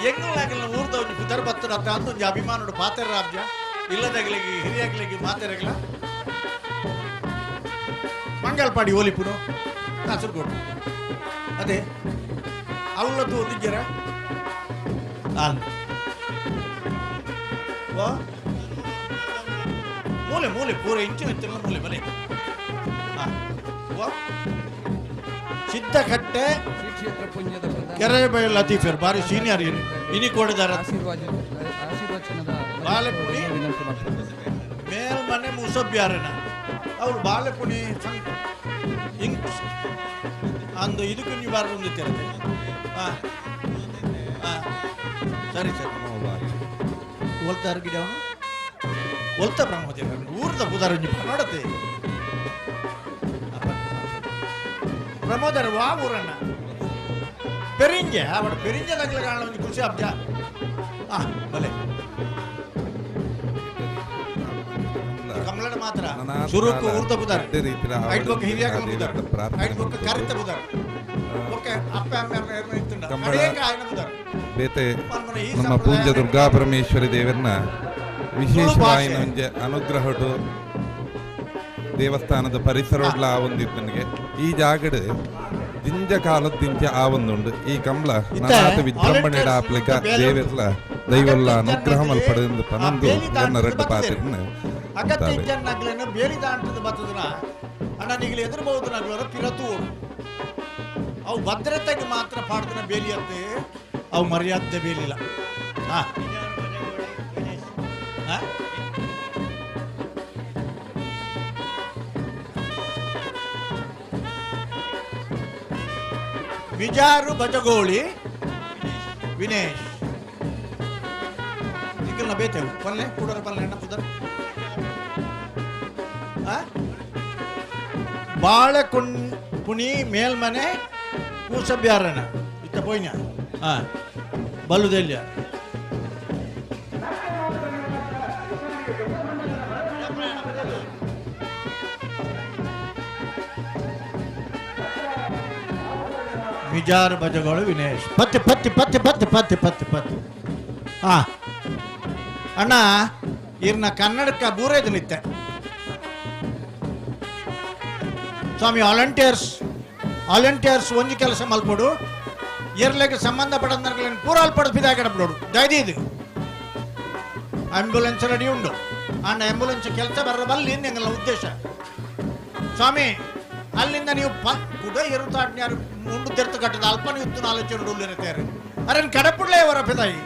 ಎಂಗಲಾಗಲಿನ ಊರ್ದ ಒಂದು ಪುದರ್ ಬತ್ತದ ಅಂತ ಒಂದು ಅಭಿಮಾನಡು ಪಾತೆರ ರಾಜ್ಯ ಇಲ್ಲದಾಗಲಿಗೆ ಹಿರಿಯಾಗಲಿಗೆ ಮಾತೆರಗಲ ಮಂಗಲ್ಪಾಡಿ ಓಲಿಪುಡು ಕಾಸರಗೋಡು ಅದೇ ಅವಳದ್ದು ಒಂದಿದ್ದೀರ ಮೂಲೆ ಮೂಲೆ ಪೂರ ಇಂಚಿನ ಎತ್ತಿನ ಮೂಲೆ ಬಲೆ ಸಿದ್ದಕಟ್ಟೆ ಕೆರೆಬೈಲ್ ಲತೀಫರ್ ಬಾರಿ ಸೀನಿಯರ್ ಇನಿ ಕೊಡಿದಾರ ಬಾಲೆಪುಣಿ ಮೇಲ್ಮನೆ ಮುಸಬ್ಯಾರನ ಅವ್ರು ಬಾಲೆಪುಣಿ ಅಂದು ಇದಕ್ಕೆ ನೀವು ಬಾರ ಹೊಂದಿರ್ತಾರೆ ಸರಿ ಸರಿ ಒಲ್ತಾರ ಗಿಡ ಅವನು ಒಲ್ತ ಪ್ರಮೋದ ಊರ್ದ ಬುಧಾರ ನೋಡತ್ತೆ ಪ್ರಮೋದರ್ ವಾ ಊರಣ್ಣ ಪೆರಿಂಜೆ ಅವಡ ಪೆರಿಂಜೆದಾಗಲ ಕಾರಣ ಒಂದು ಖುಷಿ ಅಬ್ಜ ಭಲೆ ಕಮಲಡ ಮಾತ್ರ ಶುರುಕು ಊರ್ದ ಬುಧಾರ ಐಟ್ ಬೊಕ್ಕ ಹಿರಿಯ ಬುಧಾರ ಐಟ್ ಬೊಕ್ಕ ಕರಿತ ಬುಧಾರ ಓಕೆ ಅಪ್ಪ ಅಮ್ಮ ಇತ್ತುಂಡ ಅನೇಕ ಆಯ್ನ ಬುಧಾರ ಬೇತೆ ನಮ್ಮ ಪೂಜ್ಯ ದುರ್ಗಾ ಪರಮೇಶ್ವರಿ ದೇವರನ್ನ ವಿಶೇಷವಾಯಿನ ಒಂಜೆ ಅನುಗ್ರಹಡು ದೇವಸ್ಥಾನದ ಪರಿಸರಡ್ಲ ಆವೊಂದಿತ್ತನಿಗೆ ಈ ಜಾಗಡ್ ದಿಂಜ ಕಾಲದ ದಿಂಜ ಆವೊಂದುಂಡು ಈ ಕಂಬಳ ನಾನಾತ ವಿಜೃಂಭಣೆಡ ಆಪ್ಲಿಕ ದೇವೆರ್ಲ ದೈವಲ್ಲ ಅನುಗ್ರಹ ಮಲ್ಪಡೆಂದು ಪನಂದು ಎನ್ನ ರಡ್ಡು ಪಾತಿರ್ನ ಅಗತ್ಯ ನಗ್ಲೇನು ಬೇಲಿ ದಾಂಟದ ಬತ್ತದನ ಅಣ್ಣ ನಿಗಲಿ ಎದುರಬಹುದು ನಗ್ಲರ ಪಿರತು ಅವು ಭದ್ರತೆಗೆ ಮಾತ್ರ ಪಾಡ್ದನ ಬೇಲಿ ಅತ್ತೆ ಅವು ಮರ್ಯಾದೆ ಬೇಲಿಲ್ಲ ವಿಜಾರು ಬಜಗೋಳಿ ವಿನೇಶ್ ನಿಖಲ್ನ ಬೇತೇವು ಪಲ್ಲೆ ಕೂಡರ ಪಲ್ಲೆ ಅಣ್ಣ ಪುದರ್ ಬಾಳೆಕುಣಿ ಮೇಲ್ಮನೆ ಕೂಸಬ್ಯಾರಣ ಇತ್ತ ಪೋಯ್ನ ಬಲ್ಲುದೆಲ್ಲ ವಿಜಾರ್ ಬಜಗಳು ವಿನೇಶ್ ಪತ್ತಿ ಪತ್ತಿ ಪತ್ತಿ ಪತ್ತಿ ಪತ್ತಿ ಪತ್ತಿ ಪತ್ತಿ ಅಣ್ಣ ಇರ್ನ ಕನ್ನಡಕ್ಕೆ ಬೂರೈದು ನಿತ್ತೆ ಸ್ವಾಮಿ ವಾಲಂಟಿಯರ್ಸ್ ಒಂಜಿ ಕೆಲಸ ಮಲ್ಪಡು ಇರ್ಲೆಗೆ ಸಂಬಂಧಪಟ್ಟಂತ ಪೂರಾಲ್ ಪಡಿಸಿದಾಗಡಬಿಡೋಡು ದಯದೀದು ಆಂಬ್ಯುಲೆನ್ಸ್ ರೆಡಿ ಉಂಡು ಅಣ್ಣ ಆಂಬ್ಯುಲೆನ್ಸ್ ಕೆಲಸ ಬರಬಲ್ಲಿ ಎಂಗಲ್ಲ ಉದ್ದೇಶ ಸ್ವಾಮಿ ಅಲ್ಲಿಂದ ನೀವು ಕೂಡ ಇರುತ್ತಾಡ್ನ್ಯಾರು ಮುಂಡು ತೆರ್ತು ಕಟ್ಟದ ಅಲ್ಪನ ಇತ್ತು ಆಲೋಚನೆ ಉಳ್ಳಿರುತ್ತಾರೆ ಅರೇನು ಕಡಪುಡ್ಲೇ ಅವರ ಪೆದಾಯಿ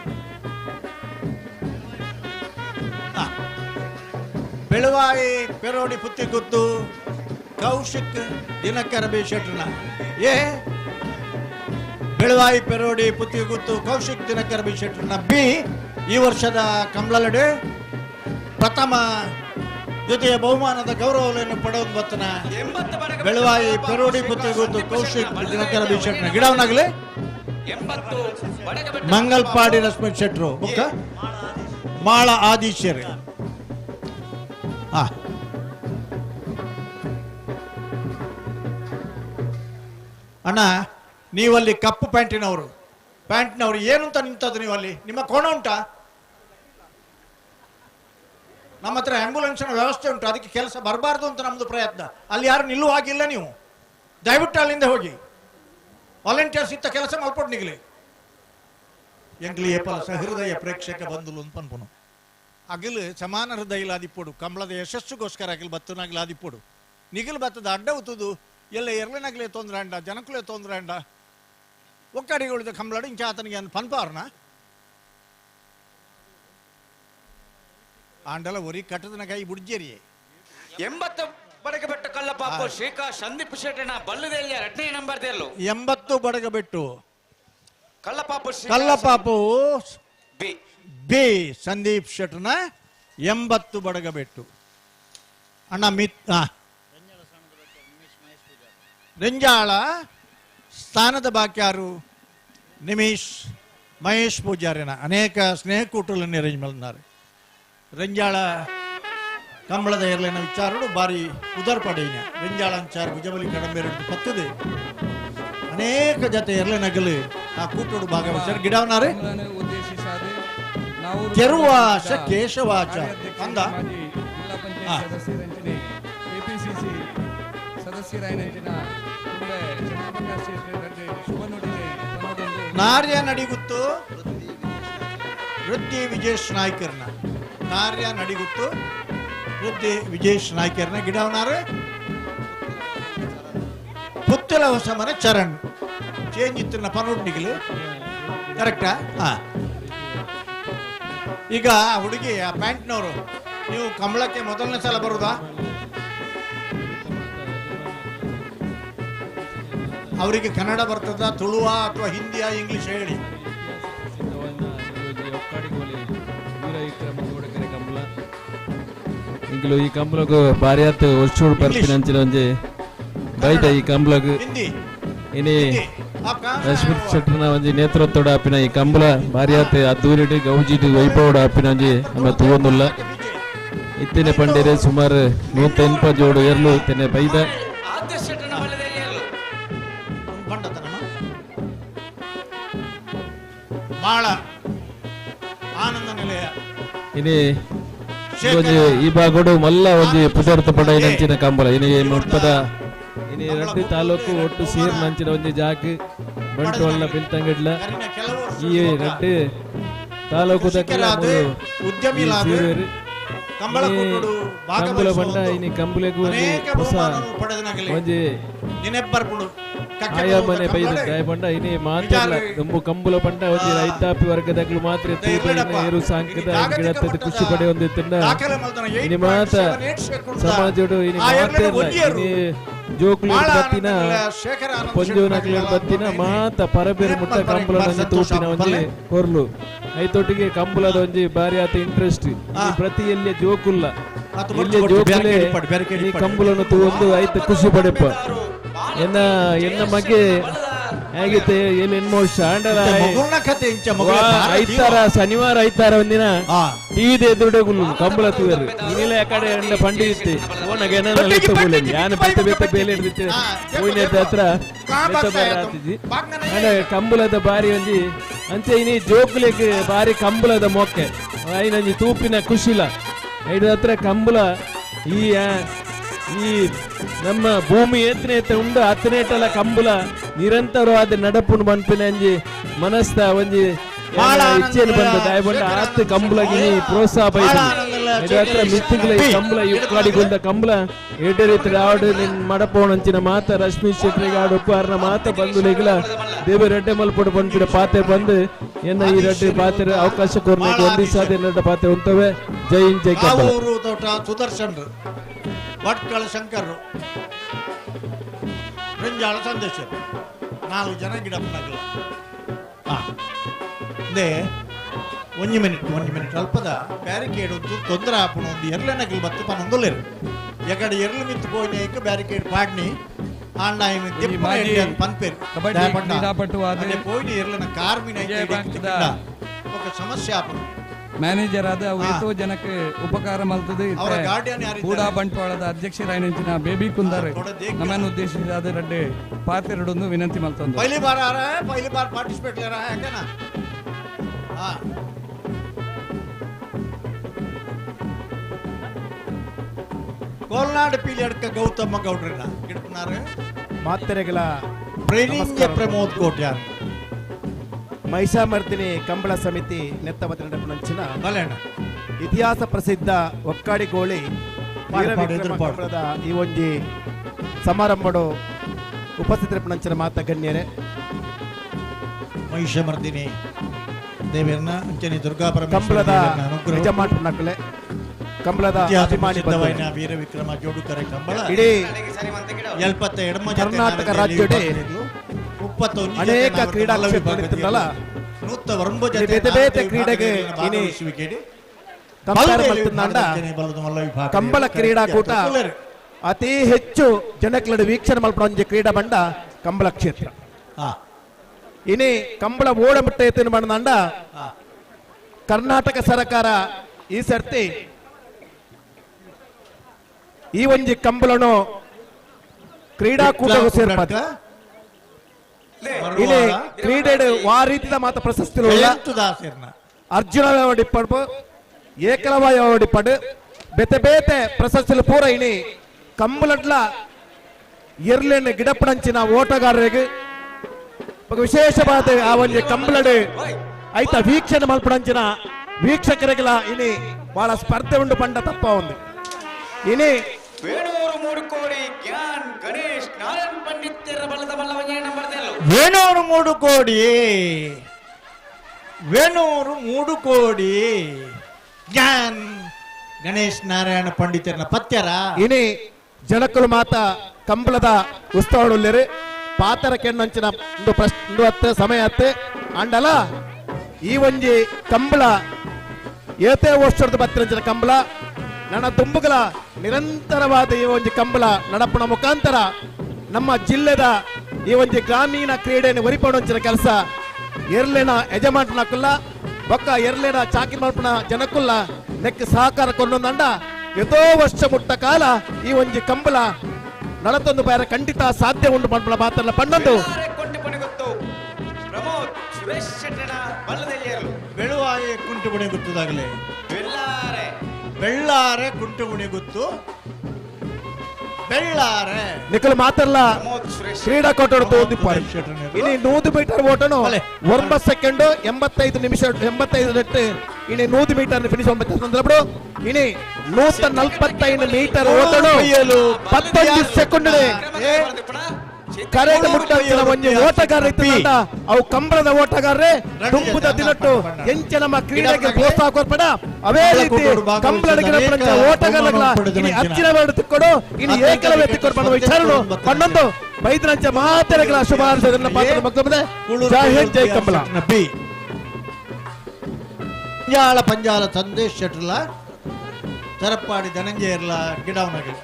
ಬೆಳವಾಯಿ ಪೆರೋಡಿ ಪುತ್ತಿ ಗುತ್ತು ಕೌಶಿಕ್ ದಿನಕರ ಬೇಷಟ್ರನ ಬೆಳವಾಯಿ ಪೆರೋಡಿ ಪುತ್ತಿ ಗುತ್ತು ಕೌಶಿಕ್ ದಿನಕರ ಬೇಷಟ್ರನ ಬಿ ಈ ವರ್ಷದ ಕಂಬಳಲಡೆ ಪ್ರಥಮ ದ್ವಿತೀಯ ಬಹುಮಾನದ ಗೌರವವನ್ನು ಪಡೆದು ಬತ್ತನ ಬೆಳವಾಯಿ ಪೆರೋಡಿ ಪುತ್ತಿ ಗುತ್ತು ಕೌಶಿಕ್ ದಿನಕರ ಬೇಷಟ್ರನ ಗಿಡವನಾಗಲಿ ಮಂಗಲ್ಪಾಡಿ ರಶ್ಮಿ ಶೆಟ್ರು ಬುಕ್ಕ ಮಾಳ ಆದಿಶ್ಯರಿ ಅಣ್ಣ ನೀವಲ್ಲಿ ಕಪ್ಪು ಪ್ಯಾಂಟಿನವರು ಏನು ಅಂತ ನಿಂತದ್ದು ನೀವಲ್ಲಿ ನಿಮ್ಮ ಕೋಣ ಉಂಟಾ ನಮ್ಮ ಹತ್ರ ಆಂಬ್ಯುಲೆನ್ಸ್ನ ವ್ಯವಸ್ಥೆ ಉಂಟು ಅದಕ್ಕೆ ಕೆಲಸ ಬರಬಾರ್ದು ಅಂತ ನಮ್ದು ಪ್ರಯತ್ನ ಅಲ್ಲಿ ಯಾರು ನಿಲ್ಲುವಾಗಿಲ್ಲ ನೀವು ದಯವಿಟ್ಟು ಅಲ್ಲಿಂದ ಹೋಗಿ ವಾಲಂಟಿಯರ್ಸ್ ಇತ್ತ ಕೆಲಸ ಮಲ್ಪಟ್ಟು ನಿಗಲಿ ಎಂಗ್ಲಿ ಏಪಲ ಸಹೃದಯ ಪ್ರೇಕ್ಷಕ ಬಂಧುಲು ಅಂತ ಪನ್ಪುನು ಅಗಿಲು ಸಮಾನ ಹೃದಯ ಆದಿಪ್ಪೋಡು ಕಂಬಳದ ಯಶಸ್ಸುಗೋಸ್ಕರ ಅಗಿಲು ಬತ್ತನಾಗ್ಲಿ ಆದಿಪ್ಪೋಡು ನಿಗಿಲು ಬತ್ತದ ಅಡ್ಡ ಉತ್ತದು ಎಲ್ಲ ಎರಳನಾಗ್ಲೇ ತೊಂದ್ರೆ ಅಂಡ ಜನಕ್ಕಲೇ ತೊಂದ್ರೆ ಅಂಡ ಒಕ್ಕಡಿಗಳಿದ ಕಂಬಳಾಡು ಇಂಚ ಆತನಿಗೆ ಅನ್ನು ಪನ್ಪಾರ್ನ ಆಂಡಲ ಒರಿ ಕಟ್ಟದನ ಕೈ ಬುಡ್ಜೇರಿ 80 ಬಡಗಬೆಟ್ಟು ಕಲ್ಲಪಾಪು ಶ್ರೀಕಾ ಸಂದೀಪ್ ಶೆಟ್ಟನ ಬಲ್ಲದೆಲ್ಲ 2ನೇ ನಂಬರ್ ದೇರ್ಲು 80 ಬಡಗಬೆಟ್ಟು ಕಲ್ಲಪಾಪು ಬಿ ಸಂದೀಪ್ ಶೆಟ್ಟನ 80 ಬಡಗಬೆಟ್ಟು ಅಣ್ಣ ರೆಂಜಾಳ ಸ್ಥಾನದ ಬಾಕ್ಯಾರು ನಿಮಿಷ್ ಮಹೇಶ್ ಪೂಜಾರಿನ ಅನೇಕ ಸ್ನೇಹಕೂಟಗಳನ್ನು ಅರೇಂಜ್ ಮಾಡಿದ್ದಾರೆ ರೆಂಜಾಳ ಕಂಬಳದ ಎರಲಿನ ವಿಚಾರಗಳು ಬಾರಿ ಉದರ್ಪಡೆಯ ರೆಂಜಾಳ ಅಂಚಾರ ಭುಜಬಲಿ ಕಡಂಬೇರೆ ಪತ್ತದೆ ಅನೇಕ ಜೊತೆ ಎರಲಿನಗಲು ಆ ಕೂಟೋಡು ಭಾಗವಹಿಸ್ತಾರೆ ಗಿಡವನಾರೆ ತೆರುವಾಚ ಕೇಶವಾಚ ಅಂದ ನಾರ್ಯ ನಡಿಗುತ್ತು ವೃದ್ಧಿ ವಿಜೇಶ್ ನಾಯ್ಕರ್ನ ನಾರ್ಯ ನಡಿಗುತ್ತು ವೃದ್ಧಿ ವಿಜೇಶ್ ನಾಯ್ಕರ್ನ ಗಿಡವನಾರು ಪುತ್ತಲ ಹೊಸ ಮನೆ ಚರಣ್ ಚೇಂಜ್ ಇತ್ತು ಪನೋಡ್ ನಿಗಿಲು ಕರೆಕ್ಟಾ ಈಗ ಹುಡುಗಿ ಆ ಪ್ಯಾಂಟ್ನವರು ನೀವು ಕಂಬಳಕ್ಕೆ ಮೊದಲನೇ ಸಲ ಬರುದಾ ಅವರಿಗೆ ಕನ್ನಡ ಬರ್ತದ ತುಳುವ ಅಥವಾ ಹಿಂದಿಯ ಇಂಗ್ಲಿಷ್ ಹೇಳಿ ಇಂಕಲು ಈ ಕಂಬಳಗೂ ಭಾರಿ ಆತು ವರ್ಷೋಡು ಬರ್ಪಿನಂಚಿನ ಒಂಜಿ ಬೈತ ಈ ಕಂಬಳಗ್ ಇನಿ ರಶ್ಮಿತ್ ಶೆಟ್ಟರ್ನ ಒಂಜಿ ನೇತೃತ್ವದ ಆಪಿನ ಈ ಕಂಬಳ ಭಾರಿ ಆತು ಅದ್ದೂರಿಡು ಗೌಜಿಡು ವೈಭವಡು ಆಪಿನ ಒಂಜಿ ನಮ್ಮ ತೂವೊಂದುಲ್ಲ ಇತ್ತಿನ ಪಂಡೇರೆ ಸುಮಾರು 180 ಜೋಡು ಎರ್ಲು ಇತ್ತಿನ ಬೈದ ಬಾಳ ಆನಂದ ನಿಲಯ ಇನಿ ಒಂಜಿ ಈ ಬಾಗೋಡು ಮಲ್ಲ ಒಂಜಿ ಪುದರ್ತ ಪಡ ನಂಚಿನ ಕಂಬಳ ಇನಿ ಮುಪ್ಪದ ಇನಿ ರಡ್ಡು ತಾಲೂಕು ಒಟ್ಟು ಸೇರ್ ನಂಚಿನ ಒಂಜಿ ಜಾಕ್ ಬಂಟೋಲ್ಲ ಬಿಲ್ತಂಗಡ್ಲ ಈ ರಡ್ಡು ತಾಲೂಕು ಕಂಬಳ ಬಂಡ ಇನಿ ಕಂಬಳಗೂ ಹೊಸ ಒಂಜಿ ಆಯಾ ಮನೆ ಬೈದ ಬಂಡ ಇನಿ ಮಾತ್ರ ನಮ್ಮ ಕಂಬಳ ಬಂಡ ಒಂಜಿ ರೈತಾಪಿ ವರ್ಗದಾಗಲು ಮಾತ್ರ ಏರು ಸಾಂಕದ ಗಿಡತ್ತದ ಖುಷಿ ಪಡೆ ಹೊಂದಿತ್ತಂಡ ಇನಿ ಮಾತ ಸಮಾಜಡು ಇನಿ ಮಾತ್ರ ಇನಿ ಜೋಕ್ಲೂರ್ ಬತ್ತಿನ ಪೊಂಜೋನಕ್ಲೂರ್ ಬತ್ತಿನ ಮಾತ ಪರಬೇರು ಮುಟ್ಟ ಕಂಬಳ ತೂಪಿನ ಒಂಜಿ ಕೊರ್ಲು ಐತೊಟ್ಟಿಗೆ ಕಂಬಳದ ಒಂಜಿ ಬಾರಿ ಆತ ಇಂಟ್ರೆಸ್ಟ್ ಪ್ರತಿ ಎಲ್ಲಿ ಜೋಕುಲ್ಲ ಎಲ್ಲಿ ಜೋಕುಲೆ ಈ ಕಂಬಳನ್ನು ತೂವೊಂದು ಐತ ಖುಷಿ ಪಡೆಪ್ಪ ಎನ್ನ ಮಗೆ ಹೇಗಿತ್ತೆ ಎಲ್ಲಿ ಎನ್ಮೋಷ ಐತಾರ ಶನಿವಾರ ಐತಾರ ಒಂದಿನ ಟಿವಿ ಎದುರುಡಗುಲು ಕಂಬಳ ತೂವರು ಇನ್ನಿಲ್ಲ ಯಾಕಡೆ ಎಂಡ ಪಂಡಿ ಇತ್ತೆ ಓನಗೆ ಯಾನ ಬೆತ್ತ ಬೆತ್ತ ಬೇಲೆ ಹಿಡಿದಿತ್ತೆ ಹೂವಿನ ಹತ್ರ ಕಂಬಳದ ಬಾರಿ ಒಂಜಿ ಅಂಚೆ ಇನಿ ಜೋಕುಲೆಗೆ ಬಾರಿ ಕಂಬಳದ ಮೊಕ್ಕೆ ಐನಂಜಿ ತೂಪಿನ ಖುಷಿಲ ಐದು ಹತ್ರ ಕಂಬಳ ಈ ನಮ್ಮ ಭೂಮಿ ಏತನೇತ ಉಂಡು ಹತ್ತನೇಟಲ ಕಂಬಳ ನಿರಂತರವಾದ ನಡಪುನು ಮನ್ಪಿನ ಅಂಜಿ ಮನಸ್ತ ಒಂಜಿ ಇಚ್ಛೆನು ಬಂದ ದಾಯಬಂಡ ಆತ್ ಕಂಬಳಗಿ ಪ್ರೋತ್ಸಾಹ ಬೈದು ಹತ್ರ ಮಿತ್ತಿಗಳ ಈ ಕಂಬಳ ಯುಕ್ಕಾಡಿಗೊಂಡ ಕಂಬಳ ಏಟೆ ರೀತಿ ಆಡು ನಿನ್ ಮಡಪೋಣಂಚಿನ ಮಾತ ರಶ್ಮಿ ಶೆಟ್ರಿಗೆ ಆಡು ಉಪಹಾರನ ಮಾತ ಬಂಧುಲೆಗಳ ದೇವ ರೆಡ್ಡೆ ಮಲ್ಪಡು ಬಂದ್ಬಿಡ ಪಾತೆ ಬಂದು ಎನ್ನ ಈ ರೆಡ್ಡೆ ಪಾತ್ರೆ ಅವಕಾಶ ಕೊರ್ಲಿಕ್ಕೆ ಒಂದಿಸಾದ ಎರಡ ಪಾತ್ರೆ ಉಂಟವೆ ಜೈ ಹಿಂದ್ ಜೈ ಕಂಬಳ ತೋಟ ಸುದರ್ಶನ್ ಭಟ್ಕಳ ಶಂಕರ್ ರಂಜಾಳ ಸಂದೇಶ 4 ಜನ ಗಿಡಪ್ಪನಗಲ ಒಂಜಿ ಮಿನಿಟ್ ಅಲ್ಪದ ಬ್ಯಾರಿಕೇಡ್ ತೊಂದರೆ ಆಪುಣ ಒಂದು ಎರಲನಗಲ್ ಬತ್ತು ಪನೊಂದುಲ್ಲೇರು ಎಕಡೆ ಎರಲು ಮಿತ್ತು ಪೋಯಿನ ಬ್ಯಾರಿಕೇಡ್ ಪಾಡ್ನಿ ಆಂಡ ಪನ್ಪೇರು ಪೋಯಿನ ಎರಲನ ಕಾರ್ಮಿನ ఒక సమస్య ఆపను ಮ್ಯಾನೇಜರ್ ಆದ ಎಷ್ಟೋ ಜನಕ್ಕೆ ಉಪಕಾರ ಮಲ್ತದೆ ಕೂಡ ಬಂಟ್ವಾಳದ ಅಧ್ಯಕ್ಷರಾಯನಂಚಿನ ಬೇಬಿ ಕುಂದಾರ್ ನಮ್ಮನ್ನು ಉದ್ದೇಶಿಸಿ ಅದ ರೆಡ್ಡೆ ಪಾತ್ರೆರಡೊಂದು ವಿನಂತಿ ಮಲ್ತಂದು ಪೈಲಿ ಬಾರ್ ಪಾರ್ಟಿಸಿಪೇಟ್ ಲೇರಾ ಯಾಕನಾ ಕೋಲ್ನಾಡು ಪೀಲಿಯಡ್ಕ ಗೌತಮ ಗೌಡ್ರನ ಗಿಡಪನಾರು ಮಾತ್ರೆಗಳ ಪ್ರಮೋದ್ ಕೋಟ್ಯಾರ್ ಮಹಿಷಾಮರ್ದಿನಿ ಕಂಬಳ ಸಮಿತಿ ನೆತ್ತವದ ನಂಚಿನ ಇತಿಹಾಸ ಪ್ರಸಿದ್ಧ ಒಕ್ಕಾಡಿಗೋಳಿ ಕಂಬಳದ ಈ ಒಂಜಿ ಸಮಾರಂಭಡು ಉಪಸ್ಥಿತರಿಪನಂಚಿನ ಮಾತ ಗಣ್ಯರೇ ಮಹಿಷಾಮರ್ದಿನಿ ದೇವರನ್ನ ಅಂಚನೆ ದುರ್ಗಾ ಕಂಬಳದ ಯಜಮಾನಕಲೆ ಕಂಬಳದ ಅಭಿಮಾನಿ ವೀರ ವಿಕ್ರಮ ಜೋಡುಕರೆ ಕಂಬಳ ಇಡೀ ಕರ್ನಾಟಕ ರಾಜ್ಯಡೆ ಅನೇಕ ಕ್ರೀಡಾ ಕ್ಷೇತ್ರಗಳ ಬೇತೆ ಕ್ರೀಡೆಗೆ ಕಂಬಳ ಕ್ರೀಡಾಕೂಟ ಅತಿ ಹೆಚ್ಚು ಜನಕ್ಲಡು ವೀಕ್ಷಣೆ ಮಲ್ಪಡ ಕ್ರೀಡಾ ಬಂಡ ಕಂಬಳ ಕ್ಷೇತ್ರ ಇನಿ ಕಂಬಳ ಓಡಬಿಟ್ಟ ಎತ್ತಿನ ಬಂಡ ಕರ್ನಾಟಕ ಸರ್ಕಾರ ಈ ಸರ್ತಿ ಈ ಒಂಜಿ ಕಂಬಳನು ಕ್ರೀಡಾಕೂಟಗೂ ಸೇರ್ಪದ ಇಲ್ಲಿ ಕ್ರೀಡೆಡ್ ಆ ರೀತಿಯ ಮಾತ ಪ್ರಶಸ್ತಿ ಅರ್ಜುನ ಡಿಪ್ಪಡು ಏಕಲವಾಯ ಡಿಪ್ಪಡು ಬೇತೆ ಬೇತೆ ಪ್ರಶಸ್ತಿಲು ಪೂರ ಇನಿ ಕಂಬಳಡ್ಲ ಎರ್ಲೆನ್ ಗಿಡಪ್ಪನಂಚಿನ ಓಟಗಾರರಿಗೆ ವಿಶೇಷವಾದ ಆ ಒಂದು ಕಂಬಳಡ್ ಐತ ವೀಕ್ಷಣೆ ಮಲ್ಪಡಂಚಿನ ವೀಕ್ಷಕರಿಗೆಲ್ಲ ಇನಿ ಬಹಳ ಸ್ಪರ್ಧೆ ಉಂಡು ಪಂಡ ತಪ್ಪ ಒಂದು ಇನಿ ವೇಣೂರು 3 ಕೋಡಿ ಜ್ಞಾನ್ ಗಣೇಶ್ ನಾರಾಯಣ್ ಪಂಡಿತರ ಬಲದ ಬಲ್ಲವನೇ ನಂಬರ್ ವೇಣೂರು 3 ಕೋಡಿ ವೇಣೂರು 3 ಕೋಡಿ ಜ್ಞಾನ್ ಗಣೇಶ್ ನಾರಾಯಣ ಪಂಡಿತರ ಪತ್ಯರ ಇನಿ ಜನಕಲು ಮಾತ ಕಂಬಳದ ಉತ್ಸವಡುಲ್ಲೇರು ಪಾತರ ಕೆಣ್ಣಂಚಿನ ಒಂದು ಹತ್ತು ಸಮಯ ಹತ್ತೆ ಅಂಡಲ ಈ ಒಂಜಿ ಕಂಬಳ ಏತೆ ವರ್ಷದ ಬತ್ತಿರಂಚಿನ ಕಂಬಳ ನನ್ನ ತುಂಬುಗಳ ನಿರಂತರವಾದ ಈ ಒಂದು ಕಂಬಳ ನಡಪಣ ಮುಖಾಂತರ ನಮ್ಮ ಜಿಲ್ಲೆದ ಈ ಒಂದು ಗ್ರಾಮೀಣ ಕ್ರೀಡೆಯನ್ನು ಒರಿಪಡುವಂಚಿನ ಕೆಲಸ ಎರ್ಲೆನ ಯಜಮಾನಕುಲ್ಲ ಬೊಕ್ಕ ಎರ್ಲೆನ ಚಾಕಿ ಮಲ್ಪನ ಜನಕ್ಕುಲ್ಲ ನೆಕ್ ಸಹಕಾರ ಕೊಂಡೊಂದಂಡ ಎದೋ ವರ್ಷ ಮುಟ್ಟ ಕಾಲ ಈ ಒಂದು ಕಂಬಳ ನಡತೊಂದು ಬಾರ ಖಂಡಿತ ಸಾಧ್ಯ ಉಂಟು ಮಾಡ್ಪಣ ಮಾತಲ್ಲ ಪಣ್ಣೊಂದು ಬೆಳುವಾಯೆ ಕುಂಟು ಬುಣಿ ಗುತ್ತದಾಗಲೇ ಬೆಳ್ಳಾರೆ ಕುಂಟು ಬುಣಿ ಗುತ್ತು ಬೆಳ್ಳಾರೆ ನಿಖಲ್ ಮಾತಲ್ಲ ಕ್ರೀಡಾಕೂಟ ಓದಿಪ್ಪಾರು ಇನಿ 100 ಮೀಟರ್ ಓಟನು 9 ಸೆಕೆಂಡ್ 85 ನಿಮಿಷ 85 ನೆಟ್ಟು ಇನಿ 100 ಮೀಟರ್ ಫಿನಿಶ್ ಸಂದರ್ಭ ಇನಿ 145 ಮೀಟರ್ ಓಟನು 15 ಸೆಕೆಂಡ್ ಕರೆಂಟ್ ಮುಟ್ಟಂಚಿನ ಒಂದು ಓಟಗಾರ ಇತ್ತಂತ ಅವು ಕಂಬಳದ ಓಟಗಾರರೇ ತುಂಬುದ ದಿನಟ್ಟು ಎಂಚ ನಮ್ಮ ಕ್ರೀಡೆಗೆ ಪ್ರೋತ್ಸಾಹ ಕೊರ್ಪಡ ಅವೇ ರೀತಿ ಕಂಬಳದ ಓಟಗಾರಗಳ ಇನಿ ಅಚ್ಚಿನ ಬೇಡ ತಿಕ್ಕೊಡು ಇನಿ ಏಕಲವೇ ತಿಕ್ಕೊಡು ಮಾಡುವ ವಿಚಾರನು ಪಣ್ಣೊಂದು ಬೈದ್ರಂಚ ಮಾತೆರೆಗಳ ಶುಭಾಶಯಗಳನ್ನ ಪಾತ್ರ ಮಗ್ಗಮದೆ ಜೈ ಹಿಂದ್ ಜೈ ಕಂಬಳ ಪಂಜಾಲ ಸಂದೇಶ್ ಶೆಟ್ರಲ ತರಪ್ಪಾಡಿ ಧನಂಜಯರ್ಲ ಗಿಡವನಗೆ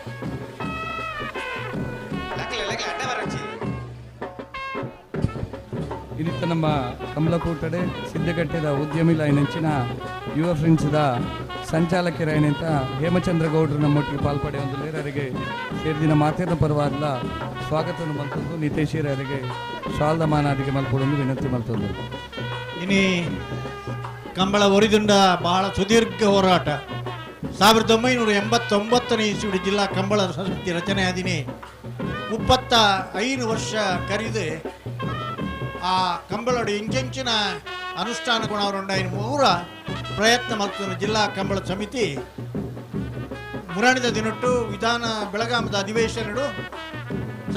ಇನಿತ್ತ ನಮ್ಮ ಕಮಲಕೂಟಡೆ ಸಿದ್ದಗಟ್ಟೆದ ಉದ್ಯಮಿ ಲೈನಂಚಿನ ಯುವ ಫ್ರೆಂಡ್ಸ್ದ ಸಂಚಾಲಕರಾಯನಂತ ಹೇಮಚಂದ್ರ ಗೌಡ್ರು ನಮ್ಮೊಟ್ಟಿಗೆ ಪಾಲ್ಪಡೆ ಒಂದು ಲೇರರಿಗೆ ಸೇರಿದಿನ ಮಾತೇನ ಪರವಾದ ಸ್ವಾಗತವನ್ನು ಮಲ್ತದ್ದು ನಿತೇಶಿಯರಿಗೆ ಶಾಲ್ದ ಮಾನಾದಿಗೆ ಮಲ್ಪಡೊಂದು ವಿನಂತಿ ಮಲ್ತದ್ದು ಇನಿ ಕಂಬಳ ಒರಿದುಂಡ ಬಹಳ ಸುದೀರ್ಘ ಹೋರಾಟ 1989ನೇ ಇಸ್ವಿ ಜಿಲ್ಲಾ ಕಂಬಳ ಸಮಿತಿ ರಚನೆ ಆದಿನಿ 35 ವರ್ಷ ಕರಿದು ಆ ಕಂಬಳಡು ಇಂಚೆಂಚಿನ ಅನುಷ್ಠಾನ ಗುಣವರುಂಡಾಯಿನ ಮೂರ ಪ್ರಯತ್ನ ಮತ್ತು ಜಿಲ್ಲಾ ಕಂಬಳ ಸಮಿತಿ ಮುರಾಣಿದ ದಿನಟ್ಟು ವಿಧಾನ ಬೆಳಗಾಮದ ಅಧಿವೇಶನಡು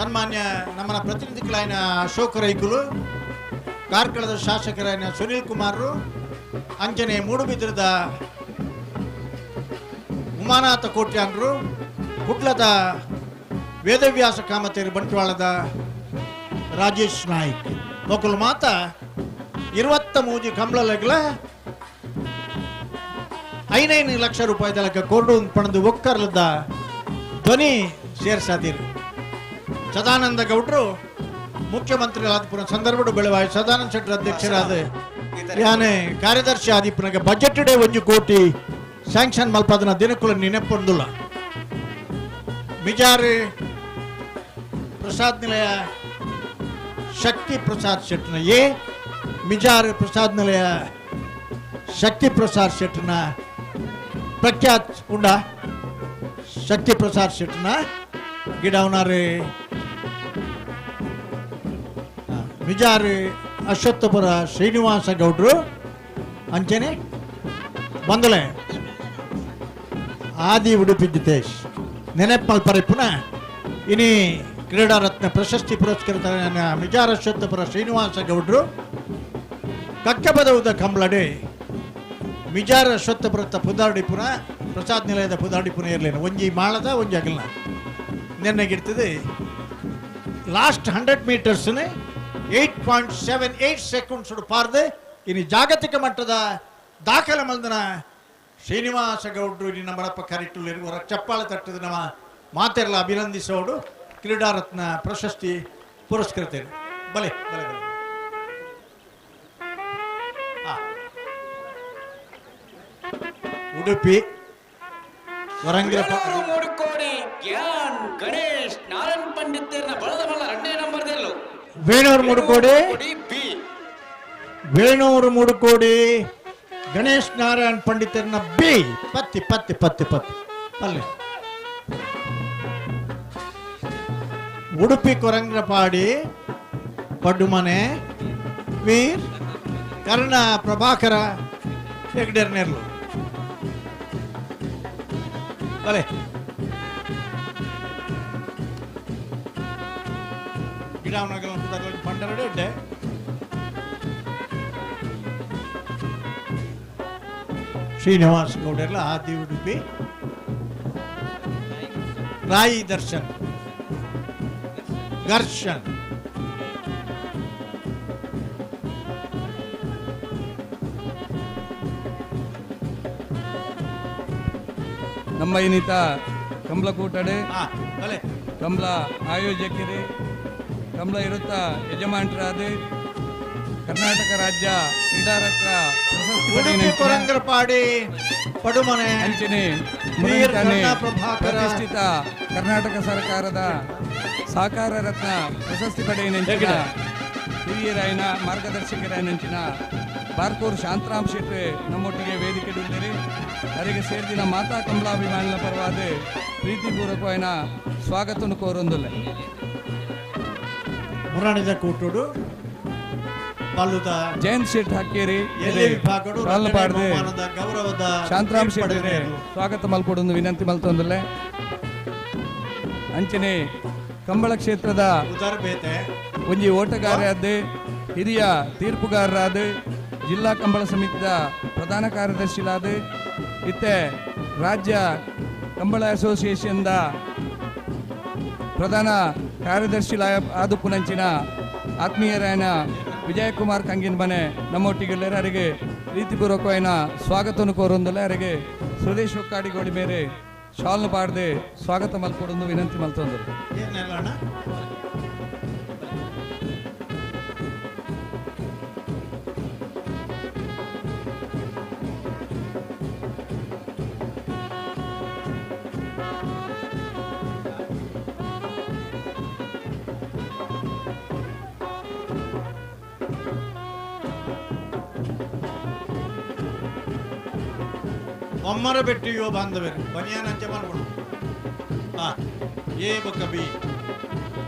ಸನ್ಮಾನ್ಯ ನಮ್ಮನ ಪ್ರತಿನಿಧಿಗಳಾಯಿನ ಅಶೋಕ ರೈಕುಲು ಕಾರ್ಕಳದ ಶಾಸಕರಾಯಿನ ಸುನೀಲ್ ಕುಮಾರ್ರು ಅಂಚನೆ ಮೂಡುಬಿದ್ರದ ಉಮಾನಾಥ ಕೋಟ್ಯಾನ್ರು ಕುಡ್ಲದ ವೇದವ್ಯಾಸ ಕಾಮತೇರಿ ಬಂಟ್ವಾಳದ ರಾಜೇಶ್ ನಾಯ್ಕ್ ಒಕ್ಕಲು ಮಾತ 23 ಕಂಬಳಗಳ 5 ಲಕ್ಷ ರೂಪಾಯಿ ದಳಕ ಕೊರಡು ಪಣದು ಒಕ್ಕರ್ಲದ ಧ್ವನಿ ಸೇರ್ಸಾದಿರು ಸದಾನಂದ ಗೌಡ್ರು ಮುಖ್ಯಮಂತ್ರಿಗಳಾದ ಸಂದರ್ಭಡು ಬೆಳವಾಯಿ ಸದಾನಂದ ಶೆಟ್ಟರ್ ಅಧ್ಯಕ್ಷರಾದ ಯಾನೆ ಕಾರ್ಯದರ್ಶಿ ಆದಿಪುನಗ ಬಜೆಟ್ ಡೇ 1 ಕೋಟಿ ಸ್ಯಾಂಕ್ಷನ್ ಮಲ್ಪದನ ದಿನಕ್ಕೂ ನೆನಪೊಂದುಲ್ಲ ಮಿಜಾರ್ ಪ್ರಸಾದ್ ನಿಲಯ ಶಕ್ತಿ ಪ್ರಸಾದ್ ಶೆಟ್ಟರ್ನ ಮಿಜಾರ್ ಪ್ರಸಾದ್ ನಿಲಯ ಶಕ್ತಿ ಪ್ರಸಾದ್ ಶೆಟ್ಟರ್ನ ಪ್ರಖ್ಯಾತ್ ಉಂಡ ಶಕ್ತಿ ಪ್ರಸಾದ್ ಶೆಟ್ಟರ್ನ ಗಿಡವನಾರೆ ಮಿಜಾರ್ ಅಶ್ವತ್ಥಪುರ ಶ್ರೀನಿವಾಸ ಗೌಡ್ರು ಅಂಚನೆ ಬಂದಲೆ ಆದಿ ಉಡುಪಿ ಜಿತೇಶ್ ನೆನಪಲ್ಪರೆ ಪುನಃ ಇನಿ ಕ್ರೀಡಾ ರತ್ನ ಪ್ರಶಸ್ತಿ ಪುರಸ್ಕೃತ ಮಿಜಾರ್ ಅಶ್ವತ್ಥಪುರ ಶ್ರೀನಿವಾಸ ಗೌಡ್ರು ಕಕ್ಕಬದವುದ ಕಂಬಳಡೆ ಮಿಜಾರ್ ಅಶ್ವತ್ಥಪುರತ ಪುದಾಡಿಪುರ ಪ್ರಸಾದ್ ನಿಲಯದ ಪುದಾಡಿಪುರ ಇರಲೇನು ಒಂಜಿ ಮಾಳದ ಒಂಜಿ ಅಗಲ್ನ ನೆನ್ನೆಗಿರ್ತದೆ ಲಾಸ್ಟ್ 100 ಮೀಟರ್ಸ್ನೇ 8.78 ಸೆಕೆಂಡ್ಸ್ ಪಾರ್ದೆ ಇನ್ನು ಜಾಗತಿಕ ಮಟ್ಟದ ದಾಖಲೆ ಮಲ್ದನ ಶ್ರೀನಿವಾಸ ಗೌಡ್ರು ಇನ್ನು ನಮ್ಮಪ್ಪ ಕರಿಟುಲ್ ಇರುವ ಚಪ್ಪಾಳೆ ತಟ್ಟದ ನಮ್ಮ ಮಾತೆಲ್ಲ ಅಭಿನಂದಿಸೋಡು ಕ್ರೀಡಾ ರತ್ನ ಪ್ರಶಸ್ತಿ ಪುರಸ್ಕೃತರು ಬಲೆ ಬಲೆ ಬಲೆ ಉಡುಪಿ ವರಂಗಿರ ಗಣೇಶ್ ನಾರಾಯಣ್ ಪಂಡಿತರ್ನ ಬಳದ ಬಲ್ಲ 2ನೇ ನಂಬರ್ದಲ್ಲೂ ವೇಣೂರು ಮೂಡುಕೋಡಿ ಗಣೇಶ್ ನಾರಾಯಣ್ ಪಂಡಿತರ್ನ ಬಿ ಪತ್ತಿ ಪತ್ತಿ ಪತ್ತಿ ಪತ್ತಿ ಅಲ್ಲೇ ಉಡುಪಿ ಕೊರಂಗ್ರಪಾಡಿ ಪಡ್ಡುಮನೆ ವೀರ್ ಕರ್ಣ ಪ್ರಭಾಕರ ಹೆಗ್ಡೆರ್ನೆರ್ಲು ಬಲೆ ಗಿಡವನಗಲ ಪಂಡರಡೆ ಶ್ರೀನಿವಾಸ ಗೌಡೆರ್ಲ ಆದಿ ಉಡುಪಿ ರಾಯಿ ದರ್ಶನ್ ಘರ್ಷನ್ ನಮ್ಮ ಇನ್ನಿತ ಕಂಬಳ ಕೂಟಡೆ ಕಂಬಳ ಆಯೋಜಕರು ಕಂಬಳ ಇರುತ್ತ ಯಜಮಾನರಾದ ಕರ್ನಾಟಕ ರಾಜ್ಯ ಕ್ರೀಡಾರತ್ನ ಪ್ರಶಸ್ತಿ ಕೊರಂಗರಪಾಡಿ ಪಡುಮನೆ ಅಂಚನೆ ಪ್ರತಿಷ್ಠಿತ ಕರ್ನಾಟಕ ಸರ್ಕಾರದ ಸಹಕಾರ ರತ್ನ ಪ್ರಶಸ್ತಿ ಪಡೆಯನೆಂಚಿನ ಹಿರಿಯರಾಯನ ಮಾರ್ಗದರ್ಶಕರಾಯನೆಂಚಿನ ಬಾರ್ಕೂರು ಶಾಂತರಾಮ್ ಶೆಟ್ಟಿ ನಮ್ಮೊಟ್ಟಿಗೆ ವೇದಿಕೆ ಇಟ್ಟಿದ್ದೀರಿ. ಅವರಿಗೆ ಸೇರಿದಿನ ಮಾತಾ ಕಮಲಾಭಿಮಾನಿಗಳ ಪರವಾದ ಪ್ರೀತಿಪೂರ್ವಕವಾದ ಸ್ವಾಗತವನ್ನು ಕೋರೊಂದುಲ್ಲ. ಮುರಾಣಿದ ಕೂಟುಡು ಪಲ್ಲುದ ಜಯಂತ್ ಶೆಟ್ ಹಾಕೇರಿ ಗೌರವದ ಶಾಂತರಾಮ್ ಶೆಟ್ಟಿ ಸ್ವಾಗತ ಮಲ್ಪಡೊಂದು ವಿನಂತಿ ಮಲ್ತೊಂದುಲ್ಲ. ಅಂಚನೆ ಕಂಬಳ ಕ್ಷೇತ್ರದ ಒಂಜಿ ಓಟಗಾರರಾದ ಹಿರಿಯ ತೀರ್ಪುಗಾರರಾದ ಜಿಲ್ಲಾ ಕಂಬಳ ಸಮಿತಿಯ ಪ್ರಧಾನ ಕಾರ್ಯದರ್ಶಿಲಾದ ಇತ್ತೆ ರಾಜ್ಯ ಕಂಬಳ ಅಸೋಸಿಯೇಷನ್ದ ಪ್ರಧಾನ ಕಾರ್ಯದರ್ಶಿ ಆದ ಪುನಂಚಿನ ಆತ್ಮೀಯರಾಯನ ವಿಜಯಕುಮಾರ್ ಕಂಗಿನ ಮನೆ ನಮ್ಮೊಟ್ಟಿಗೆಲ್ಲರ ಅವರಿಗೆ ಪ್ರೀತಿಪೂರ್ವಕವಾದ ಸ್ವಾಗತವನ್ನು ಕೋರೊಂದಲ್ಲ. ಅವರಿಗೆ ಸ್ವದೇಶ್ ಒಕ್ಕಾಡಿಗೋಳಿ ಮೇಲೆ ಶಾಲ್ನ ಪಾಡದೆ ಸ್ವಾಗತ ಮಲ್ಕೊಡೊಂದು ವಿನಂತಿ ಮಲ್ತೊಂದು. ಒಮ್ಮರ ಬೆಟ್ಟಿಯೋ ಬಾಂಧವರು ಬನಿಯಾನಂಚೆ ಮಾಡ್ಬೋದು. ಏ ಬೊಕ್ಕ ಬಿ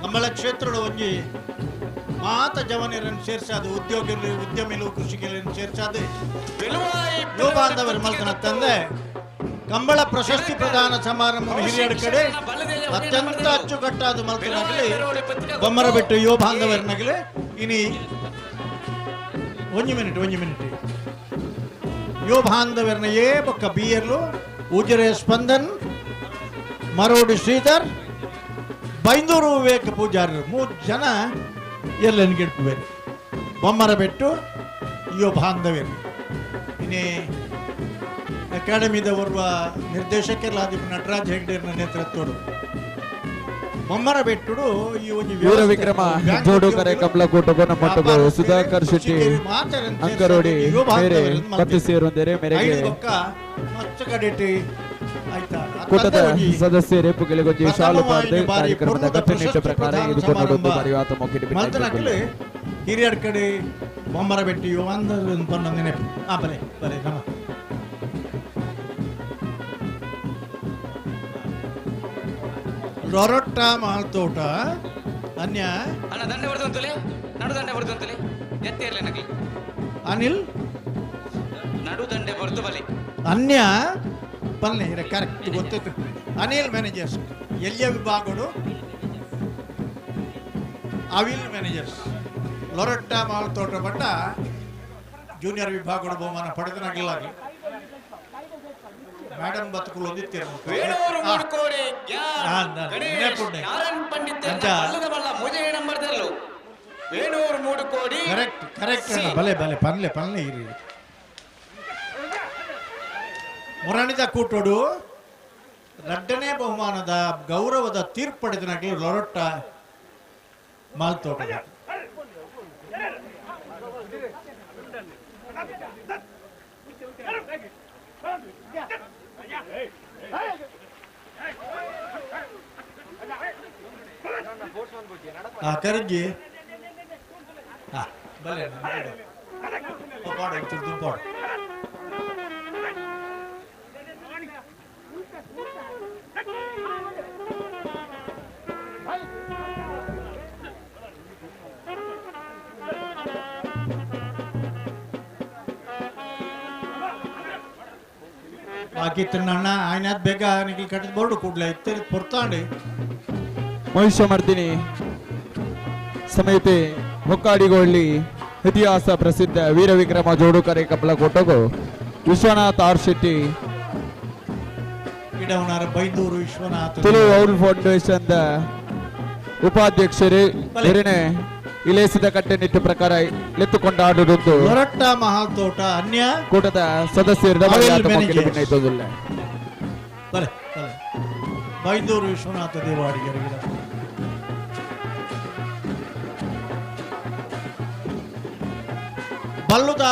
ಕಂಬಳ ಕ್ಷೇತ್ರದ ಒಂಜಿ ಮಾತ ಜವನರನ್ನು ಸೇರ್ಸಾದು ಉದ್ಯಮಿಲು ಕೃಷಿಕರನ್ನು ಸೇರ್ಸಾದು ಯೋ ಬಾಂಧವರು ಮಲ್ತನ ತಂದೆ ಕಂಬಳ ಪ್ರಶಸ್ತಿ ಪ್ರದಾನ ಸಮಾರಂಭ ಹಿರಿಯರ ಕಡೆ ಅತ್ಯಂತ ಅಚ್ಚುಕಟ್ಟಾದ ಮಲ್ತನಾಗಲಿ ಬೊಮ್ಮರ ಬೆಟ್ಟು ಯೋ ಬಾಂಧವರನಾಗಲಿ ಇನಿ ಒಂಜಿ ಮಿನಿಟ್ ಯೋ ಬಾಂಧವರನ ಏ ಬೊಕ್ಕ ಬಿಯರ್ಲು ಉಜಿರೆ ಸ್ಪಂದನ್ ಮರೋಡಿ ಶ್ರೀಧರ್ ಬೈಂದೂರು ವಿವೇಕ ಪೂಜಾರರು 3 ಜನ ಎಲ್ಲೆನ್ಗಿಡ್ಬೇರು ಬೊಮ್ಮರ ಬೆಟ್ಟು ಯೋ ಬಾಂಧವ್ಯರು. ಇನ್ನೇ ಅಕಾಡೆಮಿದ ಓರ್ವ ನಿರ್ದೇಶಕರಾದ ನಟರಾಜ್ ಹೆಗ್ಡೇರ್ನ ನೇತೃತ್ವಡು ಬೊಮ್ಮರ ಬೆಟ್ಟುಡು ಈ ಒಂದು ವೀರ ವಿಕ್ರಮ ಜೋಡುಕರೆ ಕಮಲಕೋಟಗೋ ನಮ್ಮೊಟ್ಟಗೋ ಸುಧಾಕರ್ ಶೆಟ್ಟಿ ಅಂಕರೋಡಿ ಮೇರೆ ಪತ್ತು ಸೇರೊಂದರೆ ಮೇರೆಗೆ ಕೂಟದ ಸದಸ್ಯರೇ ಪುಗಿಲೆಗೊಂಜಿ ಶಾಲು ಪಾರ್ದೆ ಕಾರ್ಯಕ್ರಮದ ಕಟ್ಟುನಿಟ್ಟು ಪ್ರಕಾರ ಇದುಕೊಂಡು ಮರೆಯುವಾತ ಮೊಕ್ಕಿಟ್ಟು ಹಿರಿಯರ ಕಡೆ ಬೊಮ್ಮರ ಬೆಟ್ಟಿ ಅಂದ ನೆನಪು. ಬಲೆ ಬಲೆ ನಮ್ಮ ಲೊರೊಟ್ಟ ಮಾಲ್ತೋಟ ಅನ್ಯ ಅಣ್ಣ ದಂಡೆ ಹೊಡೆದಂತಲೇ ನಡು ದಂಡೆ ಹೊಡೆದಂತಲೇ ಎತ್ತಿ ಇರಲಿ ನಗಲಿ ಅನಿಲ್ ನಡು ದಂಡೆ ಹೊಡೆದು ಬಲಿ ಅನ್ಯ ಪಲ್ಲೆ ಇರ ಕರೆಕ್ಟ್ ಗೊತ್ತಿತ್ತು. ಅನಿಲ್ ಮ್ಯಾನೇಜರ್ಸ್ ಎಲ್ಲಿಯ ವಿಭಾಗಗಳು ಅವಿಲ್ ಮ್ಯಾನೇಜರ್ಸ್ ಲೊರೊಟ್ಟ ಮಾಲ್ತೋಟ ಬಟ್ಟ ಜೂನಿಯರ್ ವಿಭಾಗಗಳು ಬಹುಮಾನ ಪಡೆದನಾಗಿಲ್ಲಾಗಿ ಮೇಡಮ್ ಬದುಕಲು ಹೊಂದಿತ್ತೇನೆ ಕರೆಕ್ಟ್ ಬಲೆ ಬಲೆ ಪನ್ಲೆ ಪನ್ಲೆ ಇರಿ ಮುರಾಣಿದ ಕೂಟೋಡು 2ನೇ ಬಹುಮಾನದ ಗೌರವದ ತೀರ್ಪು ಪಡೆದನಾಗಲಿ ಲೊರೊಟ್ಟ ಮಾಲ್ತೋಟ ಕರಿಂಜಿ ಬಲೆ ಪಾಡು ಅಣ್ಣ ఆయన ಬೇಗ ನಿಖಿಲ್ ಕಟ್ಟಿದ ಬೋರ್ಡು ಕೂಡ್ಲೆ ಇತ್ತರಿ ಪೊರ್ತಾಂಡಿ ಮಹಿಷಮರ್ದಿನಿ ಸಮಿತಿ ಹೊಕ್ಕಾಡಿಗೊಳ್ಳಿ ಇತಿಹಾಸ ಪ್ರಸಿದ್ಧ ವೀರ ವಿಕ್ರಮ ಜೋಡುಕರೆ ಕಮಲಕೋಟಗೋ ವಿಶ್ವನಾಥ್ ಆರ್ ಶೆಟ್ಟಿ ಬೈಂದೂರು ವಿಶ್ವನಾಥ್ ತುಳು ಔಲ್ ಫೌಂಡೇಶನ್ ಉಪಾಧ್ಯಕ್ಷರು ಬೇರೆನೆ ಇಲೇಸಿದ ಕಟ್ಟೆನಿಟ್ಟು ಪ್ರಕಾರ ಎತ್ತುಕೊಂಡಾಡುವುದು ಲೊರೊಟ್ಟ ಮಹಾಲ್ತೋಟ ಅನ್ಯ ಕೂಟದ ಸದಸ್ಯರ ಬೈಂದೂರು ವಿಶ್ವನಾಥ ದೇವಾಡಿಗರಿಗೆ ಬಲ್ಲುದ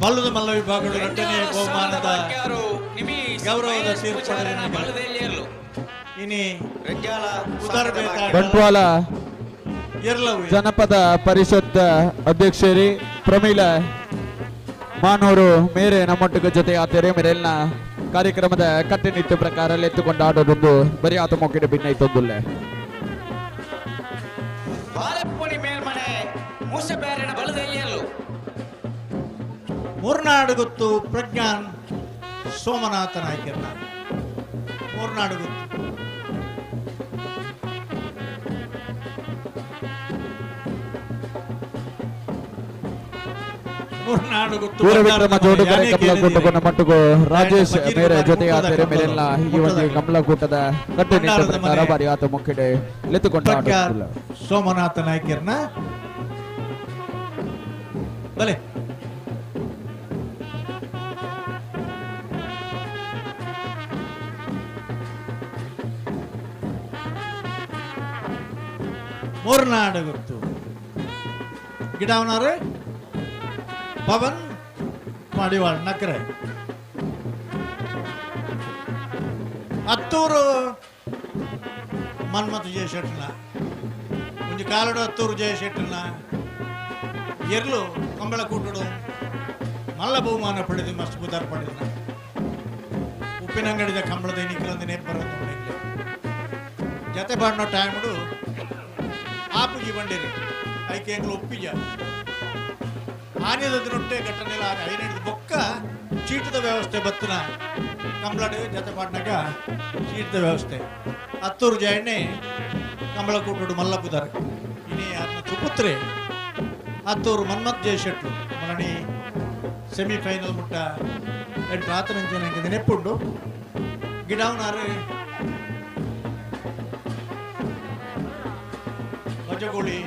ಬಲ್ಲುದ ಮಲ್ಲ ವಿಭಾಗಗಳು 2ನೇ ಬಹುಮಾನದ ಗೌರವದ ತೀರ್ಪು ಇನಿ ಬಂಟ್ವಾಳ ಜನಪದ ಪರಿಷತ್ ಅಧ್ಯಕ್ಷರಿ ಪ್ರಮೀಳ ಮಾನೂರು ಮೇರೆ ನಮ್ಮೊಟ್ಟಿಗೆ ಜೊತೆ ಆತೇರೆ ಮೇರೆಲ್ನ ಕಾರ್ಯಕ್ರಮದ ಕಟ್ಟುನಿಟ್ಟು ಪ್ರಕಾರ ಎತ್ತುಕೊಂಡು ಆಡೋದೊಂದು ಬರೀ ಆತ ಮೊಕ್ಕಿಡ ಭಿನ್ನ ಇತ್ತೊಂದುಲ್ಲೆ ಬಾಲೆಪ್ಪುಣಿ ಮೇಲ್ಮನೆ ಮೂಸಬೇರಿನ ಬಲದಲ್ಲಿಯಲ್ಲೂ ಮೂರ್ನಾಡು ಗೊತ್ತು ಪ್ರಜ್ಞಾನ್ ಸೋಮನಾಥ ನಾಯ್ಕರ್ನ ಮೂರ್ನಾಡು ಗೊತ್ತು ವೀರವಿಕ್ರಮ ಜೋಡುಗರೆ ಕಮಲಕೂಟಗೊಂಡ ಮಟ್ಟುಗು ರಾಜೇಶ್ ಮೇರೆ ಜೊತೆ ಆತೇರೆ ಮೇರೆಲ್ಲ ಈ ಒಂದು ಕಮಲಕೂಟದ ಕಟ್ಟುನಿಟ್ಟು ಪ್ರಕಾರ ಬಾರಿ ಆತ ಮೊಕ್ಕಿಡೆ ಎತ್ತುಕೊಂಡು ಆಡೋದಿಲ್ಲ ಸೋಮನಾಥ ನಾಯ್ಕರ್ನ ಬಲೆ ಮೂರ್ನಾಡು ಗೊತ್ತು ಗಿಡವನಾರು ಪವನ್ ಮಾಡಿವಾಳ್ ನಕ್ರೆ ಹತ್ತೂರು ಮನ್ಮಥ ಜಯಶೆಟ್ಟನ ಒಂದು ಕಾಲಡು ಹತ್ತೂರು ಜಯಶೆಟ್ಟನ ಎರ್ಲು ಕಂಬಳ ಕೂಟಡು ಮಲ್ಲ ಬಹುಮಾನ ಪಡೆದು ಮಸ್ತ್ ಬುಧಾರ್ ಪಡೆದ ಉಪ್ಪಿನಂಗಡಿದ ಕಂಬಳದ ಎನಿಕಲೊಂದು ನೇಪ್ ಬರೋದು ಜತೆ ಬಾಡ್ನೋ ಟೈಮ್ಡು ಆಪುಜಿ ಬಂಡಿರಿ ಐಕೆ ಎಂಗ್ಲು ಒಪ್ಪಿಜ ಆನೆದೊಂಟೆ ಘಟನೆಲ್ಲ ಐನೈದು ಬೊಕ್ಕ ಚೀಟದ ವ್ಯವಸ್ಥೆ ಬತ್ತನ ಕಂಬಳಡು ಜತೆ ಪಾಡ್ನಾಗ ಚೀಟದ ವ್ಯವಸ್ಥೆ ಹತ್ತೂರು ಜಯಣ್ಣೆ ಕಂಬಳ ಕೂಟೋಡು ಮಲ್ಲ ಬುಧಾರ್ ಇನ್ನೇ ಅದನ್ನ ಸುಪುತ್ರೆ ಹತ್ತೂರು ಮನ್ಮಥ್ ಜಯಶೆಟ್ರು ಮರಣಿ ಸೆಮಿಫೈನಲ್ ಮುಟ್ಟ ಎಂಟು ಆತನಂಜನ ನೆಪ್ಪುಂಡು ಗಿಡವನಾರು ಬಜಗೋಳಿ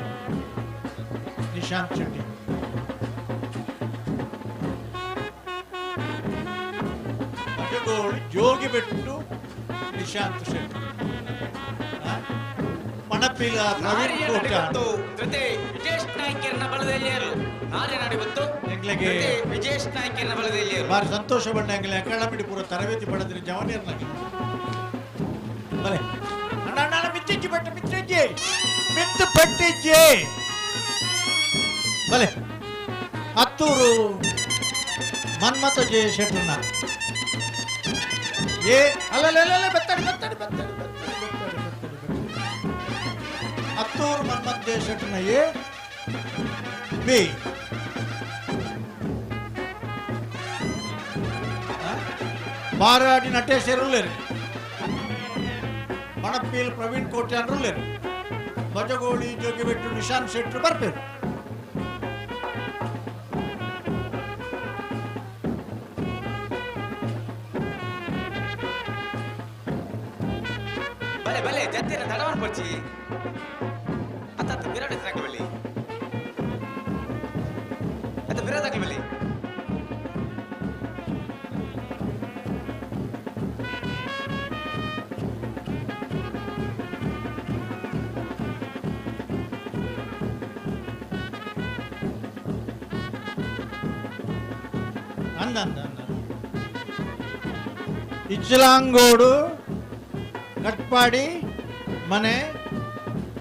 ನಿಶಾಂತ್ ಶೆಟ್ಟಿ ಬಜಗೋಳಿ ಜೋಗಿ ಬಿಟ್ಟು ನಿಶಾಂತ್ ಶೆಟ್ಟಿ ಮಣಪಿಲ ಪ್ರವೀಣ್ ಕೋಟ ಜೊತೆ ವಿಜೇಶ್ ನಾಯ್ಕರ್ನ ಬಲದಲ್ಲಿಯರು ನಾಳೆ ನಡೆಯುತ್ತು ಎಂಗ್ಲೆಗೆ ವಿಜೇಶ್ ನಾಯ್ಕರ್ನ ಬಲದಲ್ಲಿಯರು ಬಾರಿ ಸಂತೋಷ ಬಂಡ ಎಂಗ್ಲೆ ಅಕಾಡೆಮಿ ಪೂರ ತರಬೇತಿ ಪಡೆದ್ರೆ ಜವಾನಿಯರ್ನಾಗಿ ಬಲೆ ಅಣ್ಣ ಅಣ್ಣ ಮಿತ್ತಿಜ್ಜಿ ಬಟ್ಟ ಮಿತ್ತಿಜ್ಜಿ ಮಿತ್ತು ಪಟ್ಟಿಜ್ಜಿ ಬಲೆ ಹತ್ತೂರು ಮನ್ಮಥ ಜಯಶೆಟ್ಟರ್ನ ಏ ಅಲ್ಲ ಬತ್ತಡಿ ಹತ್ತೂರು ಮನ್ಮಥ ಜಯಶೆಟ್ಟರ್ನ ಏ ಬಿ ಬಾರಾಡಿ ನಟೇಶ್ವರ ಮಣಪ್ಪೀಲ್ ಪ್ರವೀಣ್ ಕೋಟ್ಯಾನ್ರು ಬಜಗೋಳಿ ಜೋಗಿಬೆಟ್ಟು ನಿಶಾಂತ್ ಶೆಟ್ರು ಬರ್ಪೇರು ಬಲೆ ಬಲೆ ಜತ್ತಿನ ತಡವನ್ ಪಡ್ಚಿ ಅತ್ತ ವಿರಾಟ್ ಹೆಸರಾಗ್ಲಿ ಬಲ್ಲಿ ಅತ್ತ ವಿರಾಟ್ ಆಗ್ಲಿ ಬಲ್ಲಿ ಇಚ್ಚಲಾಂಗೋಡು ಕಟ್ಪಾಡಿ ಮನೆ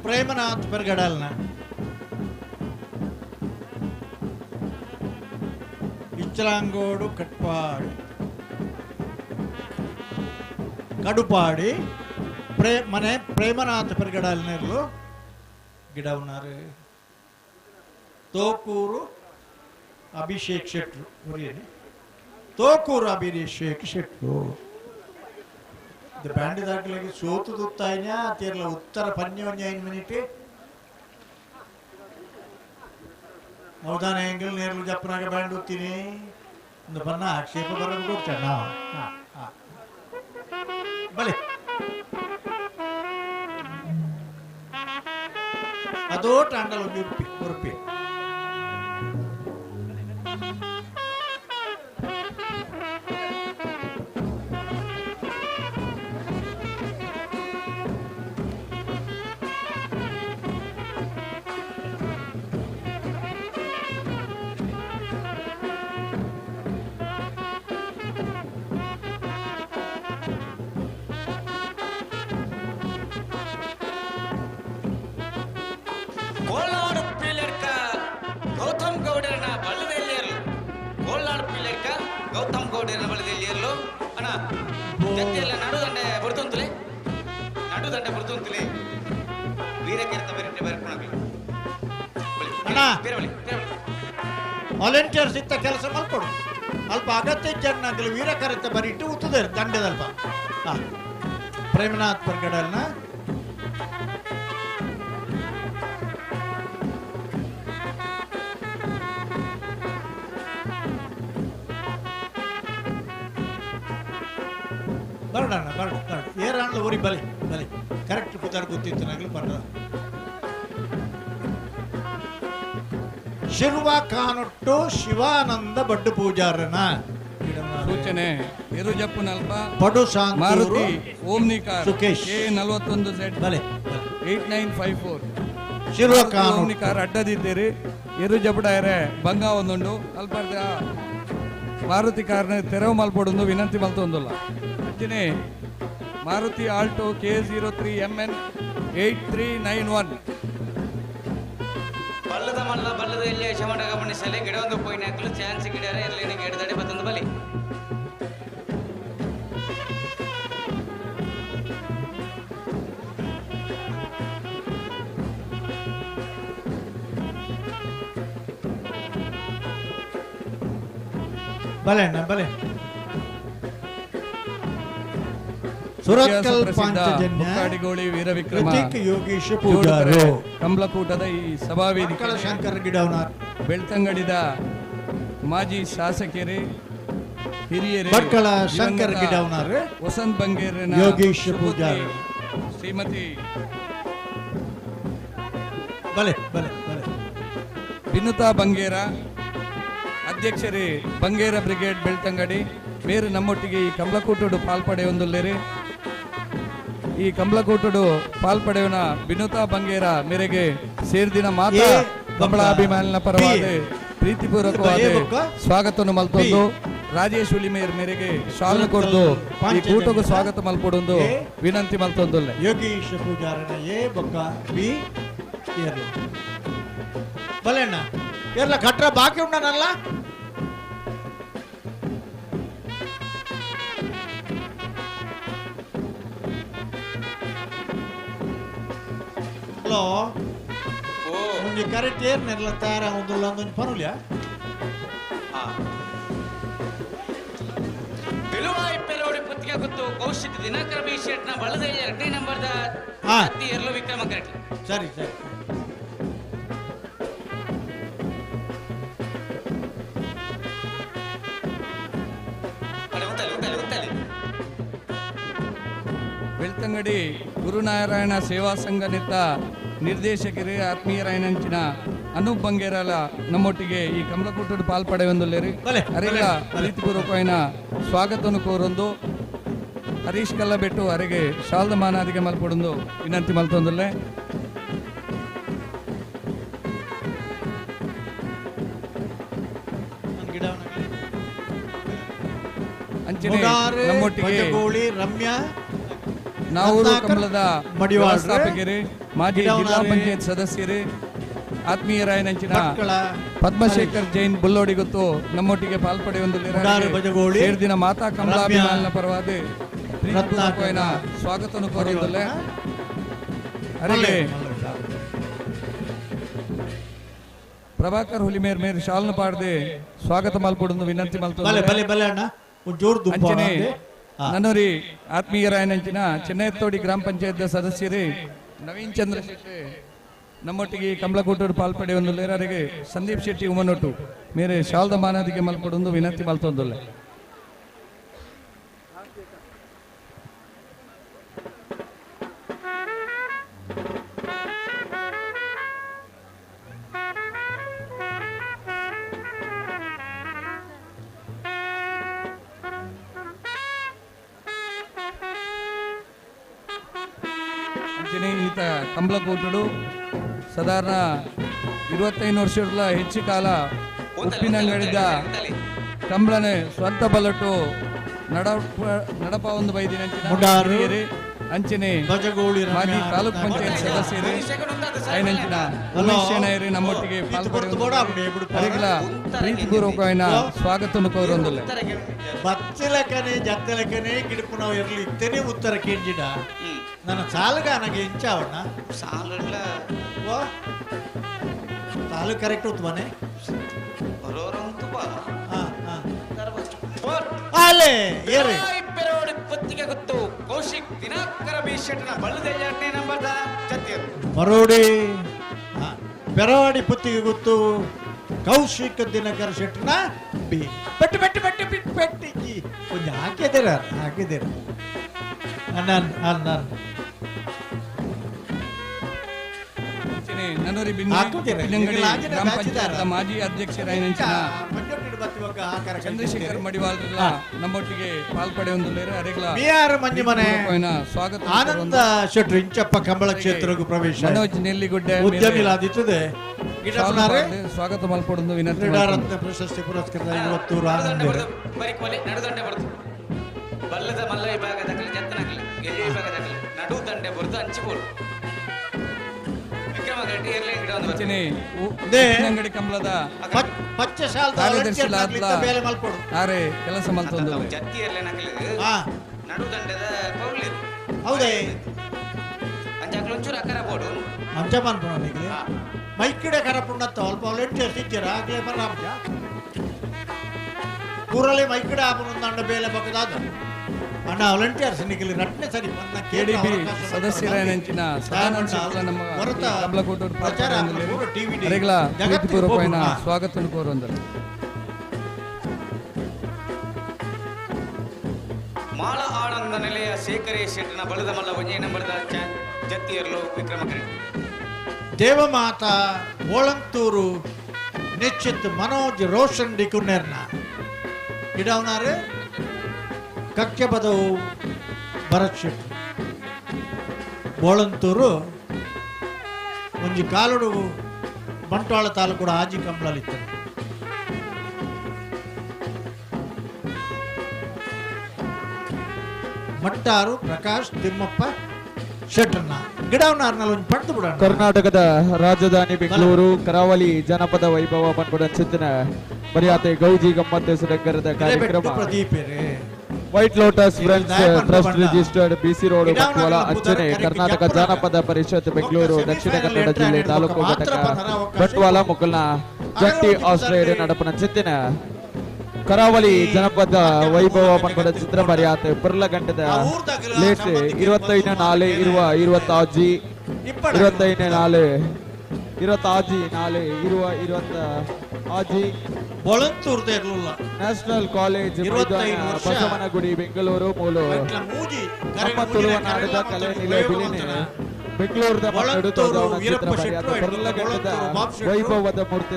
ಪ್ರೇಮನಾಥ್ ಪೆರ್ಗಡಲ್ನ ಇಚ್ಚಲಾಂಗೋಡು ಕಟ್ಪಾಡಿ ಕಡುಪಾಡಿ ಮನೆ ಪ್ರೇಮನಾಥ್ ಪೆರ್ಗಡಲ್ನರ್ಲು ಗಿಡವನಾರು ತೋಕೂರು ಅಭಿಷೇಕ್ ಶೆಟ್ರು ತೋಕೂರು ಅಭಿಷೇಕ್ ಶೆಟ್ರು ಬ್ಯಾಂಡ್ ದಾಖಲೆಗೆ ಸೋತು ದುತ್ತಾಯಿನ ಅತಿಯಲ್ಲ ಉತ್ತರ 15 ಮಿನಿಟ್ ಮೌದಾನ ಎಂಗಲ್ ನೇರ್ಲು ಜಪ್ಪನಾಗ ಬ್ಯಾಂಡ್ ಓದ್ತೀನಿ ಒಂದು ಬನ್ನ ಆಕ್ಷೇಪ ಬರೋದು ಕೊಡ್ತಾನ ಬಲೆ ಅದೋ ಟಾಂಡಲ್ ಉರುಪಿ ಅಣ್ಣ ವಾಲಂಟಿಯರ್ಸ್ ಇತ್ತ ಕೆಲಸ ಮಲ್ಕೊಡು ಅಲ್ಪ ಅಗತ್ಯ ಜನ ವೀರ ಕರೆತ ಬರೀ ಇಟ್ಟು ಉತ್ತದೆ ದಂಡದಲ್ಪ ಪ್ರೇಮನಾಥ್ ಪರ್ಗಡಲ್ನ ಬರಡಣ್ಣ ಬರಡು ಏರಾಣ್ಲ ಊರಿ ಬಲಿ ಕರೆಕ್ಟ್ ಕೂತಾರ ಗೊತ್ತಿತ್ತು ನಗಲು ಬರಡ ಶಿಲ್ವ ಕಾನೊಟ್ಟು ಶಿವಾನಂದ ಬಡ್ಡು ಪೂಜಾರನ ಸೂಚನೆ ಎರುಜಪ್ಪನಲ್ಪ ಪಡು ಶಾಂತೂರು ಮಾರುತಿ ಓಮ್ನಿಕಾರ್ ಸುಕೇಶ್ K41Z ಬಲೆ 8954 ಶಿಲ್ವ ಕಾನೊಟ್ಟು ಓಮ್ನಿಕಾರ್ ಅಡ್ಡದಿದ್ದೀರಿ ಎರುಜಪ್ಪಡಾಯರೆ ಬಂಗ ಒಂದುಂಡು ಅಲ್ಪ ಮಾರುತಿ ಕಾರ್ನ ತೆರವು ಮಲ್ಪಡೊಂದು ವಿನಂತಿ ಮಲ್ತೊಂದುಲ್ಲ ಅಂಚನೆ ಮಾರುತಿ ಆಲ್ಟೋ K03MN 8391 ಬಲ್ಲದ ಮಲ್ಲ ಬಲ್ಲದ ಎಲ್ಲಿ ಯಶಮಂಡ ಗಮನಿಸಲಿ ಗಿಡ ಒಂದು ಪೋಯಿನ ಹಾಕಲು ಚಾನ್ಸ್ ಗಿಡರ ಇರಲಿ ಗಿಡದಡೆ ಬತ್ತೊಂದು ಬಲಿ ಬಲೆ ಅಣ್ಣ ಬಲೆ ಸುರತ್ಕಲ್ ಪಾಂಚಜನ್ಯ ಕಾಡಿಗೋಳಿ ವೀರವಿಕ್ರಮ ಯೋಗೀಶ್ ಪೂಜಾರು ಕಂಬಳಕೂಟದ ಈ ಸಭಾವೇದಿಕೆ ಶಂಕರ ಗಿಡವನಾರ್ ಬೆಳ್ತಂಗಡಿದ ಮಾಜಿ ಶಾಸಕರೇ ಹಿರಿಯರೇ ಭಟ್ಕಳ ಶಂಕರ ಗಿಡವನಾರ್ ವಸಂತ್ ಬಂಗೇರಿನ ಯೋಗೀಶ್ ಪೂಜಾರು ಶ್ರೀಮತಿ ಬಲೆ ಬಲೆ ಬಲೆ ವಿನುತಾ ಬಂಗೇರ ಅಧ್ಯಕ್ಷರೇ ಬಂಗೇರ ಬ್ರಿಗೇಡ್ ಬೆಳ್ತಂಗಡಿ ಬೇರೆ ನಮ್ಮೊಟ್ಟಿಗೆ ಈ ಕಂಬಳಕೂಟಡು ಪಾಲ್ಪಡೆಯೊಂದುಲ್ಲೇರಿ ಈ ಕಂಬಳಕೂಟಡು ಪಾಲ್ಪಡೆಯವನ ವಿನುತಾ ಬಂಗೇರ ಮೇರೆಗೆ ಸೇರ್ದಿನ ಮಾತಾ ಕಂಬಳಾಭಿಮಾನಿನ ಪರವಾದ ಪ್ರೀತಿಪೂರ್ವಕವಾದ ಸ್ವಾಗತವನ್ನು ಮಲ್ತೊಂದು ರಾಜೇಶ್ ಉಲಿಮೇರ್ ಮೇರೆಗೆ ಶಾಲು ಕೊಡ್ದು ಈ ಕೂಟಗೂ ಸ್ವಾಗತ ಮಲ್ಪಡೊಂದು ವಿನಂತಿ ಮಲ್ತೊಂದುಲ್ಲೆ ಯೋಗೀಶ್ ಪೂಜಾರನ ಎ ಬೊಕ್ಕ ಬಿ ಕೇರಳ ಬಲೆ ಅಣ್ಣ ಕೇರಳ ಕಟ್ರ ಬಾಕಿ ಉಂಡನಲ್ಲ ಹಲೋ ಮುಂದೆ ಕರೆಕ್ಟ್ ಏರ್ನೆಲ್ಲ ತಯಾರ ಒಂದುಲ್ಲ ಒಂದೊಂದು ಪನುಲ್ಯ ಬೆಳುವಾಯಿ ಪೆಲೋಡಿ ಪುತ್ತಿಗೆ ಗೊತ್ತು ಕೌಶಿಕ್ ದಿನಕರ ಬಿ ಶೆಟ್ನ ಬಳದ 2 ನಂಬರ್ದ ಅತಿ ಎರಲು ವಿಕ್ರಮ ಕರೆಕ್ಟ್ ಸರಿ ಸರಿ ಬೆಳ್ತಂಗಡಿ ಗುರುನಾರಾಯಣ ಸೇವಾ ಸಂಘ ನಿತ್ತ ನಿರ್ದೇಶಕರೇ ಆತ್ಮೀಯರಾಯನಂಚಿನ ಅನೂಪ್ ಬಂಗೇರಲ ನಮ್ಮೊಟ್ಟಿಗೆ ಈ ಕಂಬಳಕೂಟದ ಪಾಲ್ಪಡೆಯೊಂದುಲ್ಲೇರಿ ಅರೆಲ್ಲ ಪ್ರೀತಿಪೂರ್ವಕమైన ಸ್ವಾಗತವನ್ನು ಕೋರೊಂದು ಹರೀಶ್ ಕಲ್ಲಬೆಟ್ಟು ಅರೆಗೆ ಶಾಲ್ದ ಮಾನಾದಿಗೆ ಮಲ್ಪಡೊಂದು ವಿನಂತಿ ಮಲ್ತೊಂದುಲ್ಲೆ ಅಂಚನೆ ನಮ್ಮೊಟ್ಟಿಗೆ ರಮ್ಯಾ ನಾವೂರು ಕಂಬಳದ ವ್ಯವಸ್ಥಾಪಕರೇ ಮಾಜಿ ಜಿಲ್ಲಾ ಪಂಚಾಯತ್ ಸದಸ್ಯರೇ ಆತ್ಮೀಯರಾಯನಂಚಿನ ಪದ್ಮಶೇಖರ್ ಜೈನ್ ಬುಲ್ಲೋಡಿ ಗೊತ್ತು ನಮ್ಮೊಟ್ಟಿಗೆ ಪಾಲ್ಪಡೆಯೊಂದು ಸೇರ್ದಿನ ಮಾತಾ ಕಂಬಳಾಭಿಮಾನಿನ ಪರವಾದ ಪ್ರೀತಿಪೂರ್ವಕమైన ಸ್ವಾಗತವನ್ನು ಕೋರುವುದಿಲ್ಲ ಅರೆಗೆ ಪ್ರಭಾಕರ್ ಹುಲಿಮೇರ್ ಮೇರ್ ಶಾಲ್ನ ಪಾಡದೆ ಸ್ವಾಗತ ಮಲ್ಪಡೊಂದು ವಿನಂತಿ ಅಂಚನೆ ನನ್ನೂರಿ ಆತ್ಮೀಯರಾಯನಂಚಿನ ಚೆನ್ನೈತೋಡಿ ಗ್ರಾಮ ಪಂಚಾಯತ್ ಸದಸ್ಯರೇ ನವೀನ್ ಚಂದ್ರ ಶೆಟ್ಟಿ ನಮ್ಮೊಟ್ಟಿಗೆ ಕಂಬಳಕೂಟರು ಪಾಲ್ಪಡೆಯೊಂದುಲ್ಲೇರಿಗೆ ಸಂದೀಪ್ ಶೆಟ್ಟಿ ಉಮನೊಟ್ಟು ಮೇರೆ ಶಾಲ್ದ ಮಾನಾದಿಗೆ ಮಲ್ಪಡೊಂದು ವಿನಂತಿ ಮಲ್ತೊಂದುಲ್ಲೆ ಈತ ಕಂಬಳಕೂಟಡು ಸಾಧಾರಣ 25 ವರ್ಷಗಳ ಹೆಚ್ಚು ಕಾಲ ಉಪ್ಪಿನಂಗಡಿದ ಕಂಬಳನೆ ಸ್ವಂತ ಬಲಟು ನಡಪ ಒಂದು ಬೈದಿನಂಚಿನ ಅಂಚನೆ ಮಾಜಿ ತಾಲೂಕ್ ಪಂಚಾಯತ್ ಸದಸ್ಯರೇ ಐನಂಚಿನ ಉಮೇಶ್ ನಮ್ಮೊಟ್ಟಿಗೆ ಪಾಲ್ಗೊಳ್ಳುವ ಪ್ರೀತಿಪೂರ್ವಕమైన ಸ್ವಾಗತವನ್ನು ಕೋರೊಂದುಲ್ಲೆ ಬಚ್ಚಲಕನೆ ಜತ್ತಲಕನೆ ಗಿಡಪು ನಾವು ಇರಲಿ ಇತ್ತನೇ ಉತ್ತರ ಕೇಂಜಿಡ ನನ್ನ ಸಾಲಗ ನನಗೆ ಇಂಚಾವಣ್ಣ ಸಾಲಲ್ಲ ಅಲ್ಲಿ ಕರೆಕ್ಟ್ ಉತ್ಮನೆ ಅಲ್ಲೇ ಏರಿ ಇಬ್ಬರೋಡಿ ಪುತ್ತಿಗೆ ಗೊತ್ತು ಕೌಶಿಕ್ ದಿನಾಕರ ಬಿ ಶೆಟ್ನ ಬಳ್ಳದೆಲ್ಲ 2ನೇ ನಂಬರ್ದ ಜತಿಯರು ಮರೋಡಿ ಬೆರವಾಡಿ ಪುತ್ತಿಗೆ ಗೊತ್ತು ಕೌಶಿಕ್ ದಿನಕರ ಶೆಟ್ನ ಬಿ ಬೆಟ್ಟು ಬೆಟ್ಟು ಬೆಟ್ಟು ಬಿಟ್ಟು ಬೆಟ್ಟಿಕ್ಕಿ ಒಂದು ಹಾಕಿದ್ದೀರ ಅನ್ನ ನನ್ನೂರಿ ಗ್ರಾಮ ಪಂಚಾಯತ್ ಮಾಜಿ ಅಧ್ಯಕ್ಷರಾಗಿನ ಚಂದ್ರಶೇಖರ್ ಮಡಿವಾಲ್ರಲ್ಲ ನಮ್ಮೊಟ್ಟಿಗೆ ಪಾಲ್ಪಡೆಯೊಂದುಲ್ಲೇರೆ ಅರೆಗಳ ಸ್ವಾಗತ ಆನಂದ ಶೆಟ್ರು ಇಂಚಪ್ಪ ಕಂಬಳ ಕ್ಷೇತ್ರಕ್ಕೂ ಪ್ರವೇಶ ಮನೋಜ್ ನೆಲ್ಲಿಗುಡ್ಡೆ ಉದ್ಯಮಿಲಾದಿತ್ತದೆ ಸ್ವಾಗತ ಮಲ್ಪಡೊಂದು ವಿನಂತಿ ಕ್ರೀಡಾರತ್ನ ಪ್ರಶಸ್ತಿ ಪುರಸ್ಕೃತ ಇವತ್ತು ಬರಿಕೋಲೆ ನಡುದಂಡೆ ಬರುದು ಬಲ್ಲದ ಮಲ್ಲ ವಿಭಾಗದಾಗಲಿ ಜತ್ತನಗಲಿ ಗೆಜೆ ವಿಭಾಗದಾಗಲಿ ನಡು ದಂಡೆ ಬರುದು ಅಂಚಿಬೋಳು ಅಂಗಡಿ ಕಂಬಳದ ಪಚ್ಚೆ ಶಾಲ್ ಆರೆ ಕೆಲಸ ಮಲ್ತೊಂದು ನಡು ದಂಡದ ಪೌರ್ಲಿ ಹೌದೇ ಅಂಚಾಕ್ಲು ಒಂಚೂರು ಅಕರ ಬೋಡು ಅಂಚ ಮನ್ಪುಣ ಮೈಕಿಡೆ ಕರಪುಂಡತ್ತ ಅಲ್ಪ ವಾಲಂಟಿಯರ್ಸ್ ಇದ್ದೀರಾ ಆಗ್ಲೇ ಬರಾಬ್ಜ ಕೂರಲೆ ಮೈಕಿಡೆ ಆಪುಂಡ ಬೇಲೆ ಬಗ್ಗದಾದ ಅಣ್ಣ ವಾಲಂಟಿಯರ್ಸ್ ನಿಗಲಿ ನಟ್ನೆ ಸರಿ ಮನ್ನ ಕೆಡಿಬಿ ಸದಸ್ಯರ ನೆಂಚಿನ ಸದಾನಂದ ನಮ್ಮ ಕಮಲಕೋಟೂರು ಪ್ರಚಾರ ಅರೆಗಳ ಪ್ರೀತಿಪೂರ್ವಕమైన ಸ್ವಾಗತ ಕೋರುವಂದರು ಮಾಳ ಆನಂದ ನಿಲಯ ಶೇಖರೇ ಶೆಟ್ಟನ ಬಲದ ಮಲ್ಲ 1ನೇ ನಂಬರ್ದ ಜತ್ತಿಯರ್ಲು ವಿಕ್ರಮಕರೆ ದೇವಮಾತಾ ಓಳಂತೂರು ನಿಶ್ಚಿತ್ ಮನೋಜ್ ರೋಷನ್ ಡಿಕುನ್ನೆರ್ನ ಗಿಡವನಾರು ಕಕ್ಕೆ ಬದವು ಭರತ್ ಶೆಟ್ಟಿ ಬೋಳಂತೂರು ಒಂಜಿ ಕಾಲುಡು ಬಂಟ್ವಾಳ ತಾಲೂಕು ಆಜಿ ಕಂಬಳಲಿತ್ತು ಮಟ್ಟಾರು ಪ್ರಕಾಶ್ ತಿಮ್ಮಪ್ಪ ಶೆಟ್ಟರ್ನ ಗಿಡವನಾರ್ನಲ್ಲಿ ಒಂದು ಪಡೆದು ಬಿಡೋಣ ಕರ್ನಾಟಕದ ರಾಜಧಾನಿ ಬೆಂಗಳೂರು ಕರಾವಳಿ ಜನಪದ ವೈಭವ ಪನ್ಪುಡ ಚಿಂತನ ಮರ್ಯಾದೆ ಗೌಜಿ ಗಮ್ಮತ್ತು ಸುಡಂಗರದ ಕಾರ್ಯಕ್ರಮ white lotus friends trust registered BC road Bantwal ಅಂಚನೆ ಕರ್ನಾಟಕ ಜಾನಪದ ಪರಿಷತ್ ಬೆಂಗಳೂರು ದಕ್ಷಿಣ ಕನ್ನಡ ಜಿಲ್ಲೆ ತಾಲೂಕು ಘಟಕ ಬಂಟ್ವಾಳ ಮುಕಲ್ನ ಜಂಟಿ ಆಶ್ರಯ ನಡಪನ ಚಿಂತನ ಕರಾವಳಿ ಜನಪದ ವೈಭವ ಪನ್ಪಡ ಚಿತ್ರ ಮರ್ಯಾದೆ ಪುರ್ಲಗಂಟದ ಲೇಟ್ 25 ನಾಳೆ ಇರುವ 20 ಆಜಿ 25 ನಾಳೆ 20 ಆಜಿ ನಾಳೆ ಇರುವ 20 ಆಜಿ ಬೊಳಂತೂರ್ದ ಇರಲಿಲ್ಲ ನ್ಯಾಷನಲ್ ಕಾಲೇಜ್ ಬಸವನಗುಡಿ ಬೆಂಗಳೂರು ಮೂಲು ನಮ್ಮ ತುಳುನಾಡದ ಕಲೆ ನಿಲೆ ಬಿಲಿನೆ ಬೆಂಗಳೂರದ ವೈಭವದ ಮೂರ್ತಿ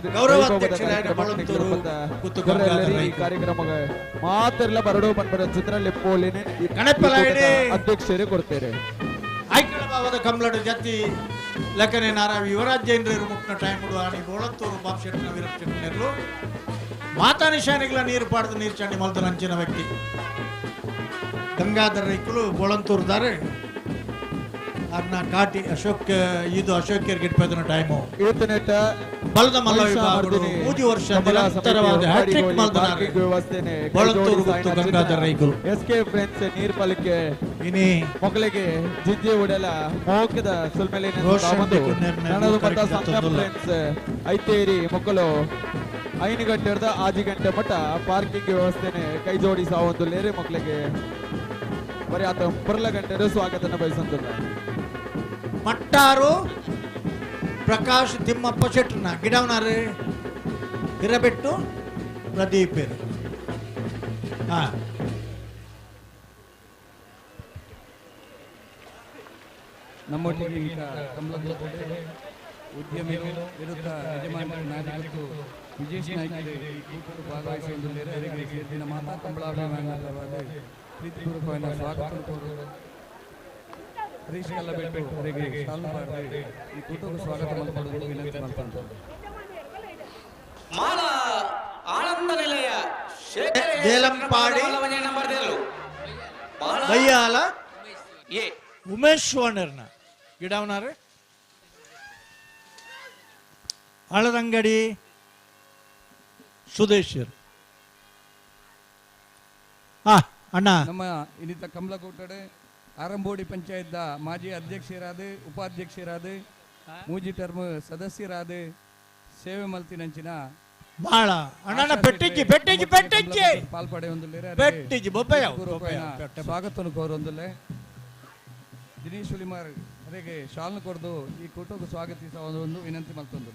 ಕಾರ್ಯಕ್ರಮ ಮಾತೆಲ್ಲ ಬರಡು ಬಂದ್ಬರ ಚಿತ್ರ ಲೆಪ್ಪೋಲಿನ ಅಧ್ಯಕ್ಷರೇ ಕೊಡ್ತಾರೆ ಐಕಳಭಾವದ ಕಮಲಡು ಜತಿ ಲೆಕ್ಕನೆ ನಾರಾವಿ ಯುವರಾಜೇಂದ್ರ ಮುಕ್ನ ಟೈಮ್ ಆಣಿ ಬೋಳಂತೂರು ಬಾಬ್ ಶೆಟ್ಟನ ವೀರಪ್ಪನೆರ್ಲು ಮಾತಾ ನಿಶಾನಿಗಳ ನೀರು ಪಾಡ್ದು ನೀರು ಚಂಡಿ ಮಲ್ತು ನಂಚಿನ ವ್ಯಕ್ತಿ ಗಂಗಾಧರ ರೈಕುಲು ಬೋಳಂತೂರ್ದಾರೆ ಅರ್ನ ಕಾಟಿ ಅಶೋಕ್ ಇದು ಅಶೋಕ್ಯರ್ ಗಿಟ್ಪದನ ಟೈಮು ಇವತ್ತಿನೆಟ್ಟ ಬಲದ ಮಲ್ಲ ವಿಭಾಗಗಳು 3 ವರ್ಷ ನಿರಂತರವಾದ ಹ್ಯಾಟ್ರಿಕ್ ಮಲ್ತನಾರೆ ಬೋಳಂತೂರು ಮತ್ತು ಗಂಗಾಧರ ರೈಕುಲು ಎಸ್ಕೆ ಫ್ರೆಂಡ್ಸ್ ನೀರ್ ಪಾಲಿಕೆ ಇನಿ ಮೊಗಲಿಗೆ ಜಿಜ್ಜಿ ಉಡಲ ಮೋಕದ ಸುಲ್ಮೆಲಿನ ನನ್ನದು ಮತ ಸಂಘ ಫ್ರೆಂಡ್ಸ್ ಐತೇರಿ ಮೊಕ್ಕಲು 5 ಗಂಟೆ ಹಿಡಿದ 6 ಗಂಟೆ ಮಟ್ಟ ಪಾರ್ಕಿಂಗ್ ವ್ಯವಸ್ಥೆನೆ ಕೈ ಜೋಡಿಸ ಒಂದು ಲೇರೆ ಮಕ್ಕಳಿಗೆ ಬರೀ ಆತ ಪರ್ಲ ಗಂಟೆ ಸ್ವಾಗತನ ಬಯಸಂತಲ್ಲ ಮಟ್ಟಾರು ಪ್ರಕಾಶ್ ತಿಮ್ಮಪ್ಪ ಶೆಟ್ಟರ್ನ ಗಿಡವನಾರು ಹಿರಬೆಟ್ಟು ಪ್ರದೀಪ್ ನಮ್ಮೊಟ್ಟಿಗೆ ಈಗ ಕಮಲಕೋಟೆ ಉದ್ಯಮಿಗಳು ವಿರುದ್ಧ ಯಜಮಾನರು ನಾಯಕರು ವಿಜೇಶ್ ನಾಯ್ಕರು ಭಾಗವಹಿಸುವುದಿಲ್ಲ ಸೇರಿನ ಮಾತಾ ಕಂಬಳಾಭಿಮಾನವಾದ ಪ್ರೀತಿಪೂರ್ವಕವಾದ ಸ್ವಾಗತ ಹರೀಶ್ ಕಲ್ಲಬೆಟ್ಟು ಅವರಿಗೆ ಶಾಲು ಪಾಡಿ ಈ ಕೂಟಕ್ಕೆ ಸ್ವಾಗತ ಮಾಡಿಕೊಳ್ಳಲು ವಿನಂತಿ ಮಾಡ್ತಾರೆ ಮಾಲ ಆನಂದ ನಿಲಯ ದೇಲಂಪಾಡಿ ನಂಬರ್ ಬಯ್ಯಾಲ ಉಮೇಶ್ ವಾಣರ್ನ ಗಿಡವನಾರು ಹಳದಂಗಡಿ ಸುದೇಶರ್ ಅಣ್ಣ ನಮ್ಮ ಇನ್ನಿತ ಕಮಲಕೋಟಡೆ ಆರಂಬೋಡಿ ಪಂಚಾಯತ್ದ ಮಾಜಿ ಅಧ್ಯಕ್ಷರಾದ ಉಪಾಧ್ಯಕ್ಷರಾದ ಮೂಜಿ ಟರ್ಮ್ ಸದಸ್ಯರಾದ ಸೇವೆ ಮಲ್ತಿನಂಚಿನ ಬಾಳ ಅಣ್ಣ ಪೆಟ್ಟಿಜ್ಜಿ ಪಾಲ್ಪಡೆ ಒಂದು ಪೆಟ್ಟಿಜ್ಜಿ ಬೊಬ್ಬಯ್ಯ ಸ್ವಾಗತವನ್ನು ಕೋರೊಂದುಲ್ಲೆ ದಿನೇಶ್ ಹುಲಿಮಾರ್ ಅವರಿಗೆ ಶಾಲ್ನ ಕೊಡ್ದು ಈ ಕೂಟಕ್ಕೆ ಸ್ವಾಗತಿಸುವ ಒಂದು ವಿನಂತಿ ಮಲ್ತೊಂದು.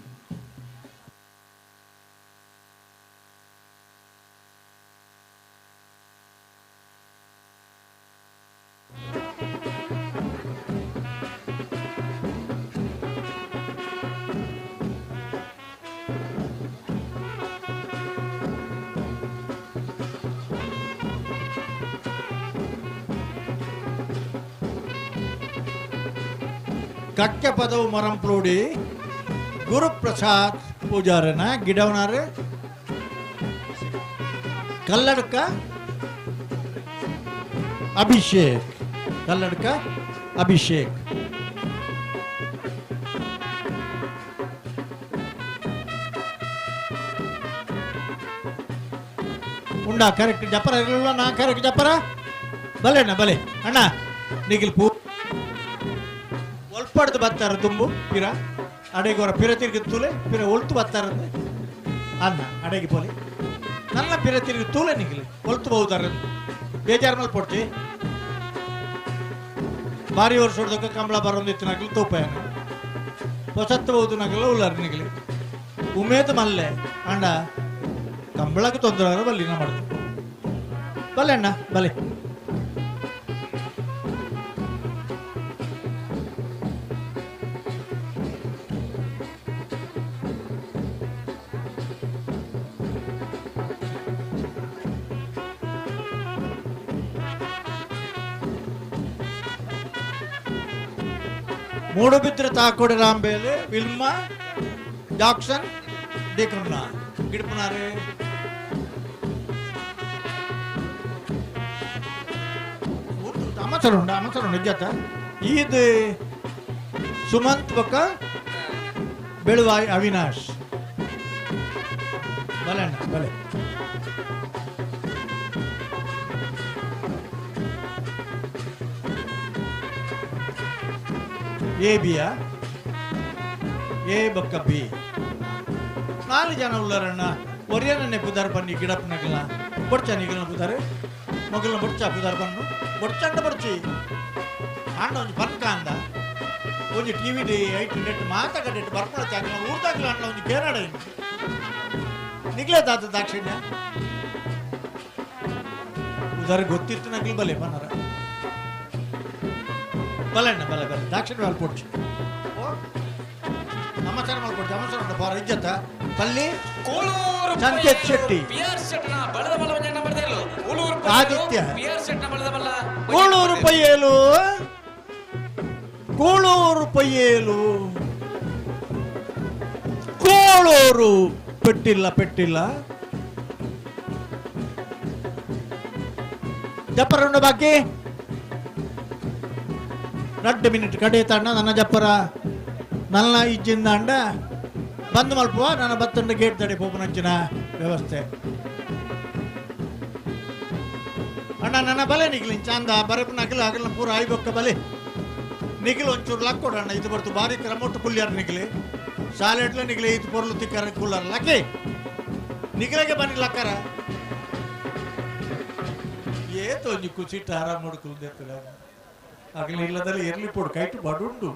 ಕಕ್ಕೆ ಪದವು ಮರಂಪ್ಲೋಡಿ ಗುರುಪ್ರಸಾದ್ ಪೂಜಾರನ ಗಿಡವನಾರೆ ಕಲ್ಲಡ್ಕ ಅಭಿಷೇಕ್ ಉಂಡಾ ಕರೆಕ್ಟ್ ಜಪ್ಪರ ಇರಲಿಲ್ಲ ನಾ ಕರೆಕ್ಟ್ ಜಪ್ಪರ ಬಲೆ ಅಣ್ಣ ನಿಗಿಲ್ ಪೂ ಒಲ್ಪಡ್ದು ಬರ್ತಾರ ತುಂಬು ಪಿರ ಅಡೆಗೋರ ಪಿರ ತಿರುಗಿ ತೂಲೆ ಪಿರ ಒಳ್ತು ಬರ್ತಾರ ಅನ್ನ ಅಡೆಗೆ ಪೋಲಿ ನನ್ನ ಪಿರ ತಿರುಗಿ ತೂಲೆ ನಿಗಿಲಿ ಒಳ್ತು ಬಹುದಾರ ಬೇಜಾರ್ ಮೇಲೆ ಪೊಡ್ತಿ ಬಾರಿ ವರ್ಷ ಹೊಡೆದಕ್ಕೆ ಕಂಬಳ ಬರೋಂದಿತ್ತು ನಗಲಿ ತೋಪಾಯ ಹೊಸತ್ತು ಬಹುದು ನಗಲ ಉಳ್ಳಾರ ನಿಗಿಲಿ ಉಮೇದ್ ಮಲ್ಲೆ ಅಂಡ ಕಂಬಳಕ್ಕೆ ತೊಂದರೆ ಬಲ್ಲಿನ ಮಾಡುದು ಬಲ್ಲೆ ಅಣ್ಣ ಬಲೆ ಮೂಡುಬಿದ್ರೆ ತಾಕೋಡಿ ರಾಂಬೇಲೆ ವಿಲ್ಮಾ ಜಾಕ್ಸನ್ ದೇಕರ್ನ ಗಿಡಪನಾರೆ ಅಮಸರುಂಡು ಇಜ್ಜತ ಇದು ಸುಮಂತ್ ಬೊಕ್ಕ ಬೆಳುವಾಯಿ ಅವಿನಾಶ್ ಬಲೆ ಅಣ್ಣ ಬಲೆ ಎ ಬಿಯಾ ಎ ಬೊಕ್ಕ ಬಿ 4 ಜನ ಉಳ್ಳಾರಣ್ಣ ಒರಿಯನ ನೆಪ್ಪುದಾರ ಬನ್ನಿ ಗಿಡಪ್ಪನಗಲ ಬೊಡ್ಚ ನಿಗಲ ಪುದಾರೆ ಮಗಲ ಬೊಡ್ಚ ಪುದಾರ ಬನ್ನು ಬೊಡ್ಚಂಡ ಬೊಡ್ಚಿ ಆಂಡ ಒಂಜಿ ಪನ್ಕ ಅಂದ ಒಂಜಿ ಟಿವಿ ಡಿ ಐಟ್ ನೆಟ್ ಮಾತಾಗಡೆಟ್ ಬರ್ಪಣ ಚಾಕಲ ಊರ್ದಾಗಲ ಅಂಡ ಒಂಜಿ ಕೇರಳ ನಿಗ್ಲೆ ದಾದ ದಾಕ್ಷಿಣ್ಯ ಉದಾರ ಗೊತ್ತಿತ್ತು ನಗಲಿ ಬಲೆ ಪನ್ನರ ಬಲಣ್ಣ ಬಲೆ ದಾಕ್ಷಿಣ ಮೇಲೆ ಪೊಡ್ಚಿ ನಮಸ್ಕಾರ ಮಾಡ್ಕೊಡ್ತೀವಿ ನಮಸ್ಕಾರ ಬಾರ ಇಜ್ಜತ್ತ ತಲ್ಲಿ ಸಂಕೇತ್ ಶೆಟ್ಟಿ ಆದಿತ್ಯ ಕೂಳೂರು ಪೆಟ್ಟಿಲ್ಲ ಜಪ್ಪರ ಬಾಕಿ 2 ಮಿನಿಟ್ ಕಡೆ ತಣ್ಣ ನನ್ನ ಜಪ್ಪರ ನನ್ನ ಇಜ್ಜಿಂದ ಅಂಡ ಬಂದು ಮಲ್ಪುವ ನನ್ನ ಬತ್ತಂಡ ಗೇಟ್ ತಡೆ ಪೋಪನಂಚಿನ ವ್ಯವಸ್ಥೆ ಅಣ್ಣ ನನ್ನ ಬಲೆ ನಿಗಿಲಿ ಚಂದ ಬರಪು ನಗಲು ಹಗಲ ಪೂರ ಆಯ್ಬೊಕ್ಕ ಬಲೆ ನಿಗಿಲು ಒಂಚೂರು ಲಕ್ ಕೊಡಣ್ಣ ಇದು ಬರ್ತು ಬಾರಿ ಕ್ರಮೊಟ್ಟು ಕುಲ್ಯಾರ ನಿಗಿಲಿ ಸಾಲೆಟ್ಲ ನಿಗಿಲಿ ಇದು ಪೊರ್ಲು ತಿಕ್ಕಾರ ಕುಲ್ಲಾರ ಲಕ್ಕಿ ನಿಗಿಲಿಗೆ ಬನ್ನಿ ಲಕ್ಕಾರ ಏತು ಒಂಜಿ ಕುಸಿಟ್ಟು ಆರಾಮ್ ನೋಡ್ಕೊಳ್ದೇತದ ಆಗಲಿ ಇಲ್ಲದಲ್ಲಿ ಎರ್ಲಿ ಪೋಡು ಕೈಟು ಬಡುಂಡು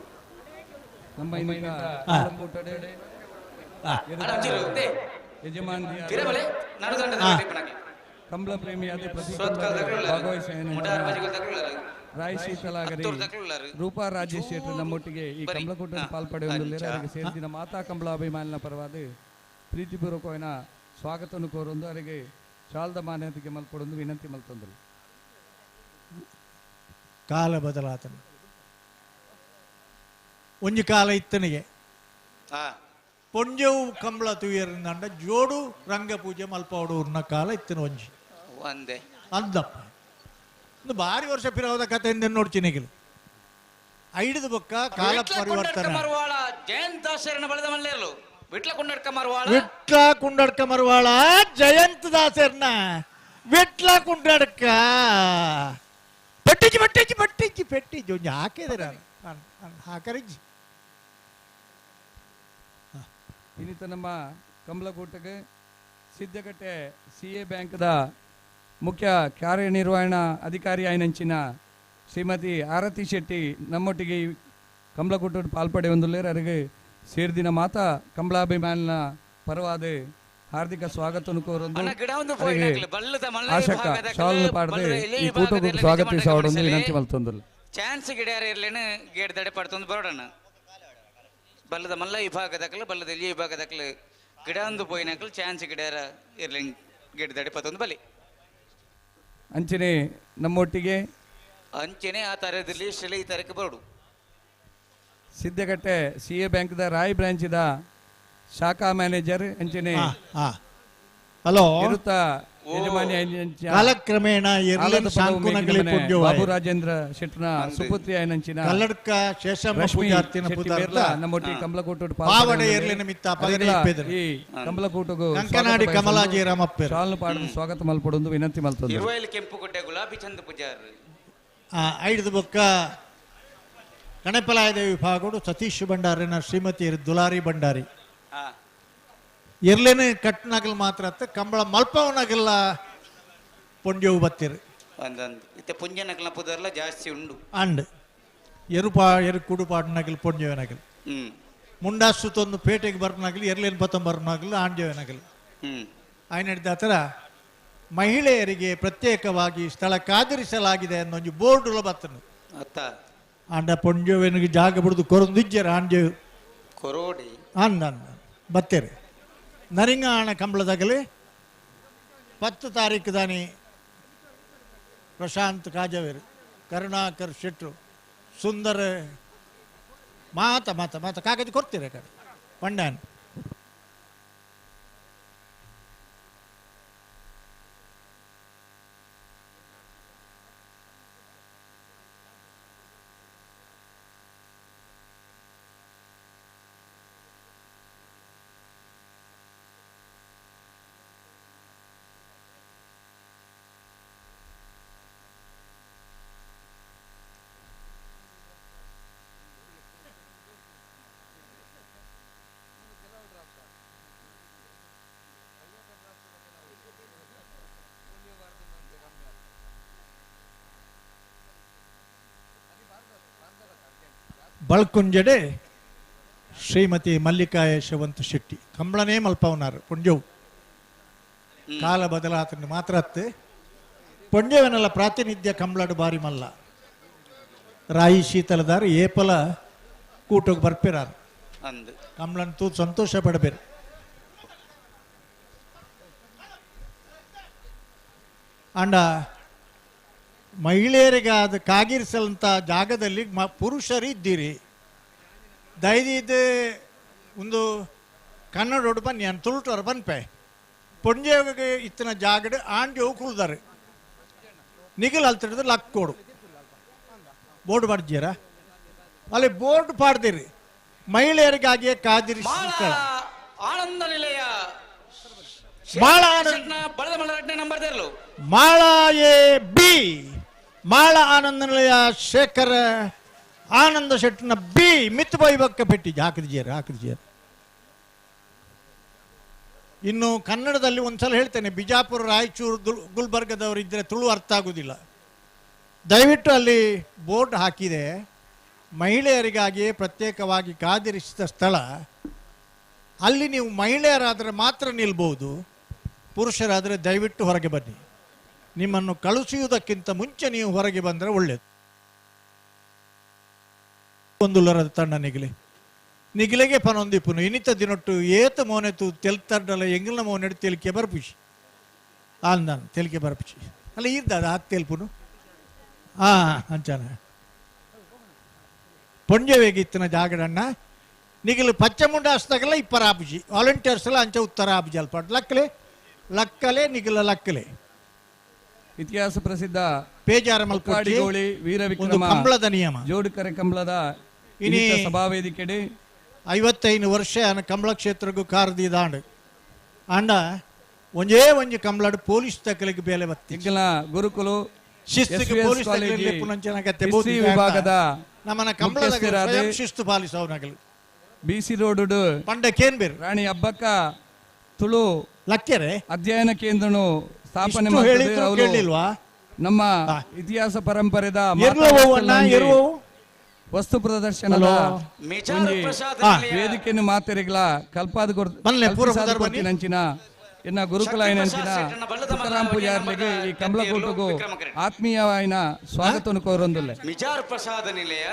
ನಮ್ಮ ಕಂಬಳ ಪ್ರೇಮಿಯಾದ ರಾಯ್ ಶೀತಲಾಗರಿ ರೂಪಾ ರಾಜೇಶ್ ಶೆಟ್ಟಿ ನಮ್ಮೊಟ್ಟಿಗೆ ಈ ಕಂಬಳಕೂಟ ಪಾಲ್ಪಡೆಯೊಂದು ಸೇರಿದ ಮಾತಾ ಕಂಬಳಾಭಿಮಾನಿನ ಪರವಾದ ಪ್ರೀತಿಪೂರ್ವಕವಾದ ಸ್ವಾಗತವನ್ನು ಕೋರೊಂದು ಅವರಿಗೆ ಶಾಲ್ದ ಮಾನ್ಯತೆಗೆ ಮಲ್ಪಡೊಂದು ವಿನಂತಿ ಮಲ್ತಂದರು. ಕಾಲ ಬದಲಾತನ ಒಂಜಿ ಕಾಲ ಇತ್ತನಿಗೆ ಪೊಂಜವು ಕಂಬಳ ತುಯ್ಯರಿಂದಂಡ ಜೋಡು ರಂಗ ಪೂಜೆ ಮಲ್ಪವಡು ಉರ್ನ ಕಾಲ ಇತ್ತನ ಒಂಜಿ ಅಂದಪ್ಪ ಒಂದು ಬಾರಿ ವರ್ಷ ಪಿರವದ ಕಥೆಯಿಂದ ನೋಡ್ಚಿನಿಗಿಲು ಐಡಿದ ಬೊಕ್ಕ ಕಾಲ ಪರಿವರ್ತನೆ ವಿಟ್ಲ ಕುಂಡಡ್ಕ ಮರವಾಳ ಜಯಂತ ದಾಸರ್ನ ವಿಟ್ಲ ಕುಂಡಡ್ಕ ಪೆಟ್ಟಿಜ್ಜಿ ಒಂಜಿ ಹಾಕಿದ್ರೆ ಹಾಕರಿಜ್ಜಿ ಇನ್ನಿತ ನಮ್ಮ ಕಂಬಳಕೂಟಕ್ಕೆ ಸಿದ್ದಕಟ್ಟೆ CA ಬ್ಯಾಂಕ್ದ ಮುಖ್ಯ ಕಾರ್ಯನಿರ್ವಹಣಾ ಅಧಿಕಾರಿ ಆಯ್ನಂಚಿನ ಶ್ರೀಮತಿ ಆರತಿ ಶೆಟ್ಟಿ ನಮ್ಮೊಟ್ಟಿಗೆ ಕಂಬಳಕೂಟ ಪಾಲ್ಪಡೆ ಹೊಂದುಲ್ಲೇರು ಅವರಿಗೆ ಸೇರಿದಿನ ಮಾತ ಕಂಬಳಾಭಿಮಾನಿನ ಪರವಾದ ಹಾರ್ದಿಕ ಸ್ವಾಗತವನ್ನು ಕೋರೊಂದು ಆಶಕ ಶಾಲು ಪಾಡದೆ ಈ ಕೂಟಕ್ಕೆ ಸ್ವಾಗತಿಸೋಡೊಂದು ವಿನಂತಿ ಮಲ್ತೊಂದುಲ್ಲ ಚಾನ್ಸ್ ಗಿಡ್ಯಾರ ಇರ್ಲೇನು ಗೇಟ್ ದಡೆ ಪಡ್ತೊಂದು ಬರೋಣ ಬಲ್ಲದ ಮಲ್ಲ ವಿಭಾಗದಕ್ಕಲು ಬಲ್ಲದ ಎಲ್ಲಿ ವಿಭಾಗದಕ್ಕಲು ಗಿಡ ಒಂದು ಪೋಯಿನಕ್ಕಲು ಚಾನ್ಸ್ ಗಿಡ್ಯಾರ ಇರ್ಲಿ ಗೇಟ್ ದಡೆ ಪತ್ತೊಂದು ಬಲಿ ಅಂಚನೆ ನಮ್ಮೊಟ್ಟಿಗೆ ಅಂಚನೆ ಆ ತರದಲ್ಲಿ ಈ ತರಕ್ಕೆ ಬರೋಡು ಸಿದ್ದಗಟ್ಟೆ CA ಬ್ಯಾಂಕ್ದ ರಾಯ್ ಬ್ರಾಂಚಿದ ಶಾಖಾ ಮ್ಯಾನೇಜರ್ ಅಂಚನೆ ಹಲೋ ಕಾಲಕ್ರಮೇಣ ಬಾಬು ರಾಜೇಂದ್ರ ಶೆಟ್ನ ಸುಪುತ್ರಿ ಆಯ್ನಂಚಿನ ಕಲ್ಲಡ್ಕ ಶೇಷಮ್ಮ ಪೂಜಾರ್ತಿನ ಪುದರ್ಲ ನಮ್ಮೊಟ್ಟಿಗೆ ಕಂಬಳಕೂಟ ಪಾವಡೆ ಇರ್ಲಿನ ಮಿತ್ತ ಪಗಡೆ ಇಪ್ಪೆದರು ಈ ಕಂಬಳಕೂಟಗೂ ಕಂಕನಾಡಿ ಕಮಲಾಜಿ ರಾಮಪ್ಪರು ಶಾಲು ಪಾಡಲು ಸ್ವಾಗತ ಮಲ್ಪಡೊಂದು ವಿನಂತಿ ಮಲ್ತೊಂದು ಇರುವೈಲ್ ಕೆಂಪು ಗುಡ್ಡೆ ಗುಲಾಬಿ ಚಂದ ಪೂಜಾರ್ ಐದು ಬೊಕ್ಕ ಕಣಪಲಾಯದ ವಿಭಾಗಗಳು ಸತೀಶ್ ಭಂಡಾರಿನ ಶ್ರೀಮತಿ ದುಲಾರಿ ಭಂಡಾರಿ ಎರ್ಲೇನೆ ಕಟ್ನಾಗಲ್ ಮಾತ್ರ ಕಂಬಳ ಮಲ್ಪವನಾಗೆಲ್ಲ ಪೊಂಜವು ಬತ್ತಿರು ಒಂದೊಂದು ಇತ್ತೆ ಪುಂಜನಕಲ್ನ ಪುದರ್ಲ ಜಾಸ್ತಿ ಉಂಡು ಅಂಡ್ ಎರು ಕುಡುಪಾಡ್ನಾಗಲ್ ಪೊಂಜವನಾಗಲ್ ಮುಂಡಾಸು ತೊಂದು ಪೇಟೆಗೆ ಬರ್ನಾಗಲಿ ಎರ್ಲೇನು ಬತ್ತ ಬರ್ನಾಗಲಿ ಆಂಜವನಾಗಲಿ ಆಯ್ನ ಹಿಡಿದ ಆ ಥರ ಮಹಿಳೆಯರಿಗೆ ಪ್ರತ್ಯೇಕವಾಗಿ ಸ್ಥಳ ಕಾದಿರಿಸಲಾಗಿದೆ ಅನ್ನೋ ಒಂದು ಬೋರ್ಡ್ ಬತ್ತನು ಆಂಡ ಪೊಂಜವನಿಗೆ ಜಾಗ ಬಿಡುದು ಕೊರೊಂದಿಜ್ಜರ ಆಂಜೆವು ಕೊರೋಡಿ ಅಂದ ಬತ್ತೇರು ನರಿಂಗಾಣ ಕಂಬಳದಾಗಲಿ 10 ತಾರೀಕು ದಾನಿ ಪ್ರಶಾಂತ್ ಕಾಜವೇರು ಕರುಣಾಕರ್ ಶೆಟ್ರು ಸುಂದರ ಮಾತ ಕಾಗದ ಕೊಡ್ತೀರ ಕಡೆ ಪಂಡಾನ್ ಬಳ್ಕುಂಜಡೆ ಶ್ರೀಮತಿ ಮಲ್ಲಿಕಾ ಯಶವಂತ ಶೆಟ್ಟಿ ಕಂಬಳನೇ ಮಲ್ಪವನಾರು ಪುಂಜವು ಕಾಲ ಬದಲಾತನ ಮಾತ್ರ ಪುಂಜವನೆಲ್ಲ ಪ್ರಾತಿನಿಧ್ಯ ಕಂಬಳಡು ಬಾರಿ ಮಲ್ಲ ರಾಯಿ ಶೀತಲದಾರ ಏಪಲ ಕೂಟಕ್ಕೆ ಬರ್ಪಿರಾರು ಕಂಬಳನ್ ತೂ ಸಂತೋಷ ಪಡಬೇರು ಅಂಡ ಮಹಿಳೆಯರಿಗೆ ಅದು ಕಾಗಿರಿಸಲಂಥ ಜಾಗದಲ್ಲಿ ಪುರುಷರು ಇದ್ದೀರಿ ದಯದಿದ್ದು ಒಂದು ಕನ್ನಡೋಡು ಬನ್ನಿ ನಾನು ತುಳುಟೋರು ಬನ್ಪೆ ಪೊಂಜೆಗೆ ಇತ್ತಿನ ಜಾಗಡ್ ಆಂಡಿ ಹೋಗಿ ಕುಳ್ದಾರೆ ನಿಗಲ್ ಅಲ್ತಿಡಿದ್ರೆ ಲಕ್ಕೋಡು ಬೋರ್ಡ್ ಪಾಡ್ತೀರ ಅಲ್ಲಿ ಬೋರ್ಡ್ ಪಾಡ್ದಿರಿ ಮಹಿಳೆಯರಿಗಾಗಿಯೇ ಕಾದಿರಿಸಿ ಆನಂದ ನಿಲಯ ಮಾಳ ಮಾಳ ಎ ಬಿ ಮಾಳ ಆನಂದ ನಿಲಯ ಶೇಖರ ಆನಂದ ಶೆಟ್ಟಿನ ಬಿ ಮಿತ್ ಬೈಬಕ್ಕ ಪೆಟ್ಟಿ ಹಾಕಿದ್ಜೇರ ಇನ್ನು ಕನ್ನಡದಲ್ಲಿ ಒಂದ್ಸಲ ಹೇಳ್ತೇನೆ, ಬಿಜಾಪುರ ರಾಯಚೂರು ಗುಲ್ಬರ್ಗದವರು ಇದ್ರೆ ತುಳು ಅರ್ಥ ಆಗುವುದಿಲ್ಲ. ದಯವಿಟ್ಟು ಅಲ್ಲಿ ಬೋರ್ಡ್ ಹಾಕಿದೆ, ಮಹಿಳೆಯರಿಗಾಗಿ ಪ್ರತ್ಯೇಕವಾಗಿ ಕಾದಿರಿಸಿದ ಸ್ಥಳ. ಅಲ್ಲಿ ನೀವು ಮಹಿಳೆಯರಾದರೆ ಮಾತ್ರ ನಿಲ್ಬಹುದು, ಪುರುಷರಾದರೆ ದಯವಿಟ್ಟು ಹೊರಗೆ ಬನ್ನಿ. ನಿಮ್ಮನ್ನು ಕಳುಹಿಸುವುದಕ್ಕಿಂತ ಮುಂಚೆ ನೀವು ಹೊರಗೆ ಬಂದರೆ ಒಳ್ಳೆಯದು. ಒಂದು ಲರದ ತಂಡ ನಿಗಿಲೆಗೆ ಪನೊಂದಿಪ್ಪುನು ಇನಿತ ದಿನೊಟ್ಟು ಏತ ಮೋನೆತು ತೆಲ್ತಡ್ಡಲ ಎಂಗಿಲ್ನ ಮೋನೆಡು ತೆಲಿಕೆ ಬರ್ಪಿಸಿ ಆಂದಾನ ತೆಲಿಕೆ ಬರ್ಪಿಸಿ ಅಲ್ಲ ಇರ್ದ ಅದು ತೆಲ್ಪುನು ಅಂಚಾನ ಪೊಂಜೆವೇಗಿತ್ತಿನ ಜಾಗಡಣ್ಣ ನಿಗಿಲು ಪಚ್ಚಮುಂಡ ಹಸ್ದಾಗಲ್ಲ ಇಪ್ಪರ ಆಪುಜಿ ವಾಲಂಟಿಯರ್ಸ್ ಎಲ್ಲ ಅಂಚೆ ಉತ್ತರ ಆಪುಜಿ ಅಲ್ಪ ಲಕ್ಕಲೆ ನಿಗಿಲ ಲಕ್ಕಲೆ. ಇತಿಹಾಸ ಪ್ರಸಿದ್ಧ ಪೇಜಾರ ಮಲ್ಪೋಳಿ ವೀರ ವಿಕ್ರಮ ಕಂಬಳದ ನಿಯಮ ಜೋಡುಕರೆ ಕಂಬಳದ ಇನಿ ಸಭಾವೇದಿಕೆಡೆ 55 ವರ್ಷ ಕಂಬಳ ಕ್ಷೇತ್ರಗೂ ಕಾರ್ದಿದಾಂಡ್ ಅಂಡ ಒಂಜೇ ಒಂಜಿ ಕಂಬಳಡು ಪೊಲೀಸ್ ತಕ್ಕಲಿಗೆ ಬೇಲೆ ಬತ್ತಿ ಇಂಕಲ ಗುರುಕುಲು ಶಿಸ್ತಿಗೆ ಪೊಲೀಸ್ ತಕ್ಕಲಿಗೆ ಪುನಂಚನ ಗತ್ತೆ ವಿಭಾಗದ ನಮ್ಮನ ಕಂಬಳದ ಶಿಸ್ತು ಪಾಲಿಸೋನಗಲು BC ರೋಡ್ ಪಂಡೆ ಕೇನ್ಬೇರ್ ರಾಣಿ ಹಬ್ಬಕ್ಕ ತುಳು ಲಕ್ಕೆರೆ ಅಧ್ಯಯನ ಕೇಂದ್ರನು ಸ್ಥಾಪನೆ ಇಷ್ಟು ಮಾಡಿದ್ದು ಹೇಳಿದ್ರು ಅವ್ರು ಕೇಳಲಿಲ್ವಾ? ನಮ್ಮ ಇತಿಹಾಸ ಪರಂಪರೆದ ವಸ್ತು ಪ್ರದರ್ಶನದ ಒಂಜಿ ವೇದಿಕೆಯನ್ನು ಮಾತೆರೆಗಳ ಕಲ್ಪಾದನಂಚಿನ ಎನ್ನ ಗುರುಕುಲ ಏನಂಚಿನ ತುಕಾರಾಮ್ ಪೂಜಾರ್ಲಿಗೆ ಈ ಕಮಲಕೋಟಗೂ ಆತ್ಮೀಯವಾಯಿನ ಸ್ವಾಗತವನ್ನು ಕೋರೊಂದುಲ್ಲೆ. ಮಿಜಾರ್ ಪ್ರಸಾದ ನಿಲಯ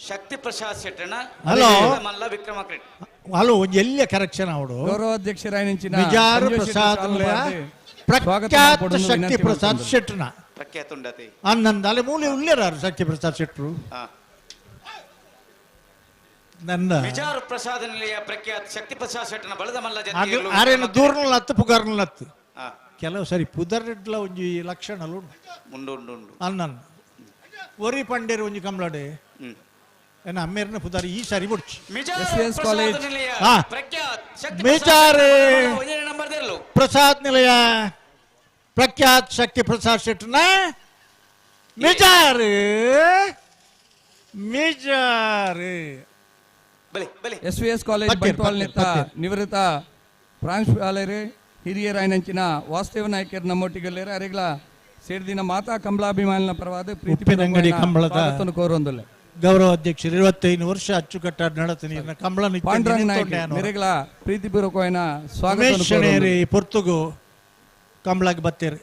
ಶಕ್ತಿ ಪ್ರಸಾದ್ ಶೆಟ್ಟಣ ಹಲೋ ಮಲ್ಲ ವಿಕ್ರಮಕೃಟ್ ಹಲೋ ಎಲ್ಲಿಯ ಕರೆಕ್ಷನ್ ಅವಡು ಗೌರವಾಧ್ಯಕ್ಷರಾಯನಿಂಚಿನ ಮಿಜಾರ್ ಪ್ರಸಾದ್ ನಿಲಯ ಪ್ರಖ್ಯಾತ ಶಕ್ತಿ ಪ್ರಸಾದ್ ಶೆಟ್ಟಣ ಪ್ರಖ್ಯಾತ ಉಂಡತೆ ಅನ್ನಂದಾಲೆ ಮೂಲೆ ಉಳ್ಳೇರಾರು ಶಕ್ತಿ ಪ್ರಸಾದ್ ಶೆಟ್ರು ನನ್ನ ಮಿಜಾರ್ ಪ್ರಸಾದ ನಿಲಯ ಪ್ರಖ್ಯಾತ ಶಕ್ತಿ ಪ್ರಸಾದ್ ಶೆಟ್ಟಣ ಬಲದ ಮಲ್ಲ ಆರೇನು ದೂರ್ನಲ್ಲಿ ಹತ್ತು ಪುಗಾರ್ನಲ್ಲಿ ಹತ್ತು ಕೆಲವು ಸರಿ ಪುದರ್ಡ್ಲ ಒಂಜಿ ಲಕ್ಷಣಲು ಉಂಡು ಅನ್ನನ್ ಒರಿ ಪಂಡೇರು ಒಂಜಿ ಕಂಬ್ಲಾಡೆ ಏನ ಅಮ್ಮೇರ್ನ ಪುದಾರಿ ಈ ಸಾರಿ ಬುಡ್ಚಿ ಕಾಲೇಜ್ ಮಿಜಾರ್ ಪ್ರಸಾದ್ ನಿಲಯ ಪ್ರಖ್ಯಾತ್ ಶಕ್ತಿ ಪ್ರಸಾದ್ ಶೆಟ್ಟನ ಮಿಜಾರ್ SVS ಕಾಲೇಜ್ ಬಂಟ್ವಾಳ ನೆತ್ತ ನಿವೃತ್ತ ಪ್ರಾಂಶುಪಾಲರೇ ಹಿರಿಯರಾಯನಂಚಿನ ವಾಸುದೇವ ನಾಯ್ಕರ್ ನಮ್ಮೊಟ್ಟಿಗೆಲ್ಲರ ಅರೆಗಳ ಸೇರಿದಿನ ಮಾತಾ ಕಮಲಾಭಿಮಾನಿನ ಪರವಾದ ಉಪ್ಪಿನಂಗಡಿ ಕಂಬಳದ ಕೋರೊಂದುಲ್ಲೆ ಗೌರವ ಅಧ್ಯಕ್ಷರು 25 ವರ್ಷ ಅಚ್ಚುಕಟ್ಟಾಗಿ ನಡೆತೀನಿ ಕಂಬಳ ಪಾಂಡ್ರಂಗ್ ನಾಯ್ಕ ನೆರೆಗಳ ಪ್ರೀತಿಪೂರ್ವಕವಾದ ಸ್ವಾಗತ ಪೊರ್ತುಗು ಕಂಬಳಕ್ಕೆ ಬತ್ತೇರಿ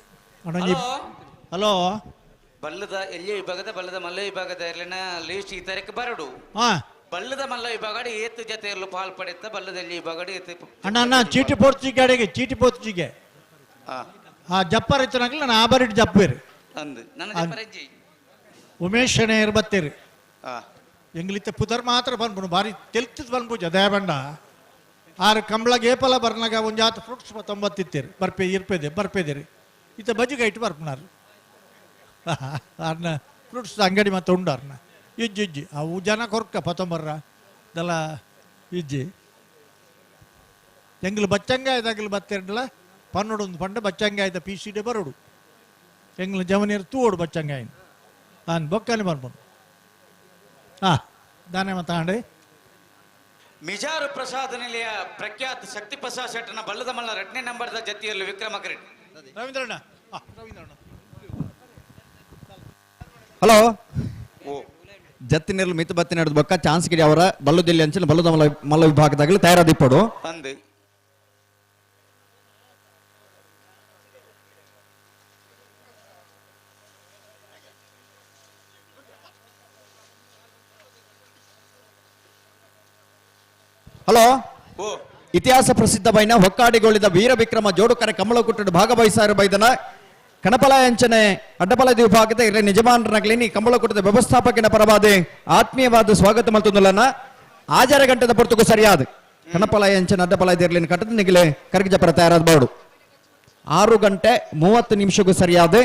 ಹಲೋ ಬಲ್ಲದ ಎಲ್ಲಿಯ ವಿಭಾಗದ ಬಲ್ಲದ ಮಲ್ಲ ವಿಭಾಗದ ಲೀಸ್ಟ್ ಈ ತರಕ್ಕೆ ಬರಡು ಬಲ್ಲದ ಮಲ್ಲ ವಿಭಾಗ ಏತ್ತು ಜೊತೆಯಲ್ಲೂ ಪಾಲ್ಪಡುತ್ತ ಬಲ್ಲದಲ್ಲಿ ವಿಭಾಗ ಅಣ್ಣ ಚೀಟಿ ಪೋರ್ಚಿಗೆ ಜಪ್ಪರ್ ಇತ್ತನಾಗಲಿ ನಾನು ಆಬರಿಟ್ ಜಪ್ಪೇರಿ ಅಂದು ನನ್ನ ಜಪ್ಪರಜ್ಜಿ ಉಮೇಶ್ ಶೆಣೇರ್ ಬತ್ತೇರಿ ಎಂಗ್ಲಿತ್ತ ಪುದರ್ ಮಾತ್ರ ಬಂದ್ಬಿಡು ಬಾರಿ ತೆಲ್ತಿದ್ ಬಂದ್ಬುಜ ದಯಬಂಡ ಆರು ಕಂಬಳಗೆ ಏಪಲ ಬರ್ನಾಗ ಒಂಜಾತ ಫ್ರೂಟ್ಸ್ 90 ಇತ್ತೇರಿ ಬರ್ಪೇದೇರಿ ಇತ್ತ ಬಜಿಗೆ ಇಟ್ಟು ಬರ್ಪನಾರು ಅರ್ನ ಫ್ರೂಟ್ಸ್ ಅಂಗಡಿ ಮತ್ತೆ ಉಂಡಾರ್ನ ಇಜ್ಜಿ ಅವು ಜನ ಕೊರ್ಕ 19 ದಲ ಇಜ್ಜಿ ಎಂಗ್ಲು ಬಚ್ಚಂಗಾಯ್ದಾಗ್ಲು ಬತ್ತೇರಲ್ಲ ಪನ್ನೋಡು ಒಂದು ಪಂಡ ಬಚ್ಚಂಗಾಯ್ದ PCD ಬರೋಡು ಎಂಗ್ಲು ಜವನಿಯರು ತೂಡು ಬಚ್ಚಂಗಾಯಿನ ನಾನು ಬೊಕ್ಕನೆ ಬರ್ಬೋದು ದಾನೆ ಮಾತಾಡಿ ಮಿಜಾರು ಪ್ರಸಾದ ನಿಲಯ ಪ್ರಖ್ಯಾತ ಶಕ್ತಿ ಪ್ರಸಾದ್ ಶೆಟ್ಟನ ಬಲ್ಲದ ಮಲ್ಲ 2ನೇ ನಂಬರ್ದ ಜತಿಯಲ್ಲೂ ವಿಕ್ರಮಕೃಟ್ ರವೀಂದ್ರಣ್ಣ ಹಲೋ ಜತ್ತಿನಲ್ಲಿ ಮಿತ ಬತ್ತಿ ನಡೆದ ಬೊಕ್ಕ ಚಾನ್ಸ್ ಗಿಡಿ ಅವರ ಬಲ್ಲುದಿಲ್ಲಿ ಅಂಚಲು ಬಲ್ಲದ ಮಲ್ಲ ವಿಭಾಗದಾಗಲಿ ತಯಾರಾದಿಪ್ಪಡು ಅಂದು ಹಲೋ ಇತಿಹಾಸ ಪ್ರಸಿದ್ಧವೈನ ಹೊಕ್ಕಾಡಿಗೊಳಿದ ವೀರ ವಿಕ್ರಮ ಜೋಡುಕರೆ ಕಮಲಕುಟ್ಟಡು ಭಾಗವಹಿಸಾರು ಬೈದನ ಕಣಪಲ ಅಂಚನೆ ಅಡ್ಡಪಲದ ವಿಭಾಗದ ಇರ ನಿಜಮಾನರನಗಲಿನಿ ಕಮಲಕುಟ್ಟದ ವ್ಯವಸ್ಥಾಪಕನ ಪರವಾದ ಆತ್ಮೀಯವಾದ ಸ್ವಾಗತ ಮಲ್ತುಂದಲನ ಆಚಾರ ಗಂಟೆದ ಪೊರ್ತುಕು ಸರಿಯಾದ ಕಣಪಲ ಅಂಚನೆ ಅಡ್ಡಪಲದ ಇರಲಿನ ಕಟ್ಟದ ನಿಗಿಲೆ ಕರಗಿಜಪರ ತಯಾರಾದ 6 ಗಂಟೆ 30 ನಿಮಿಷಕ್ಕೂ ಸರಿಯಾದ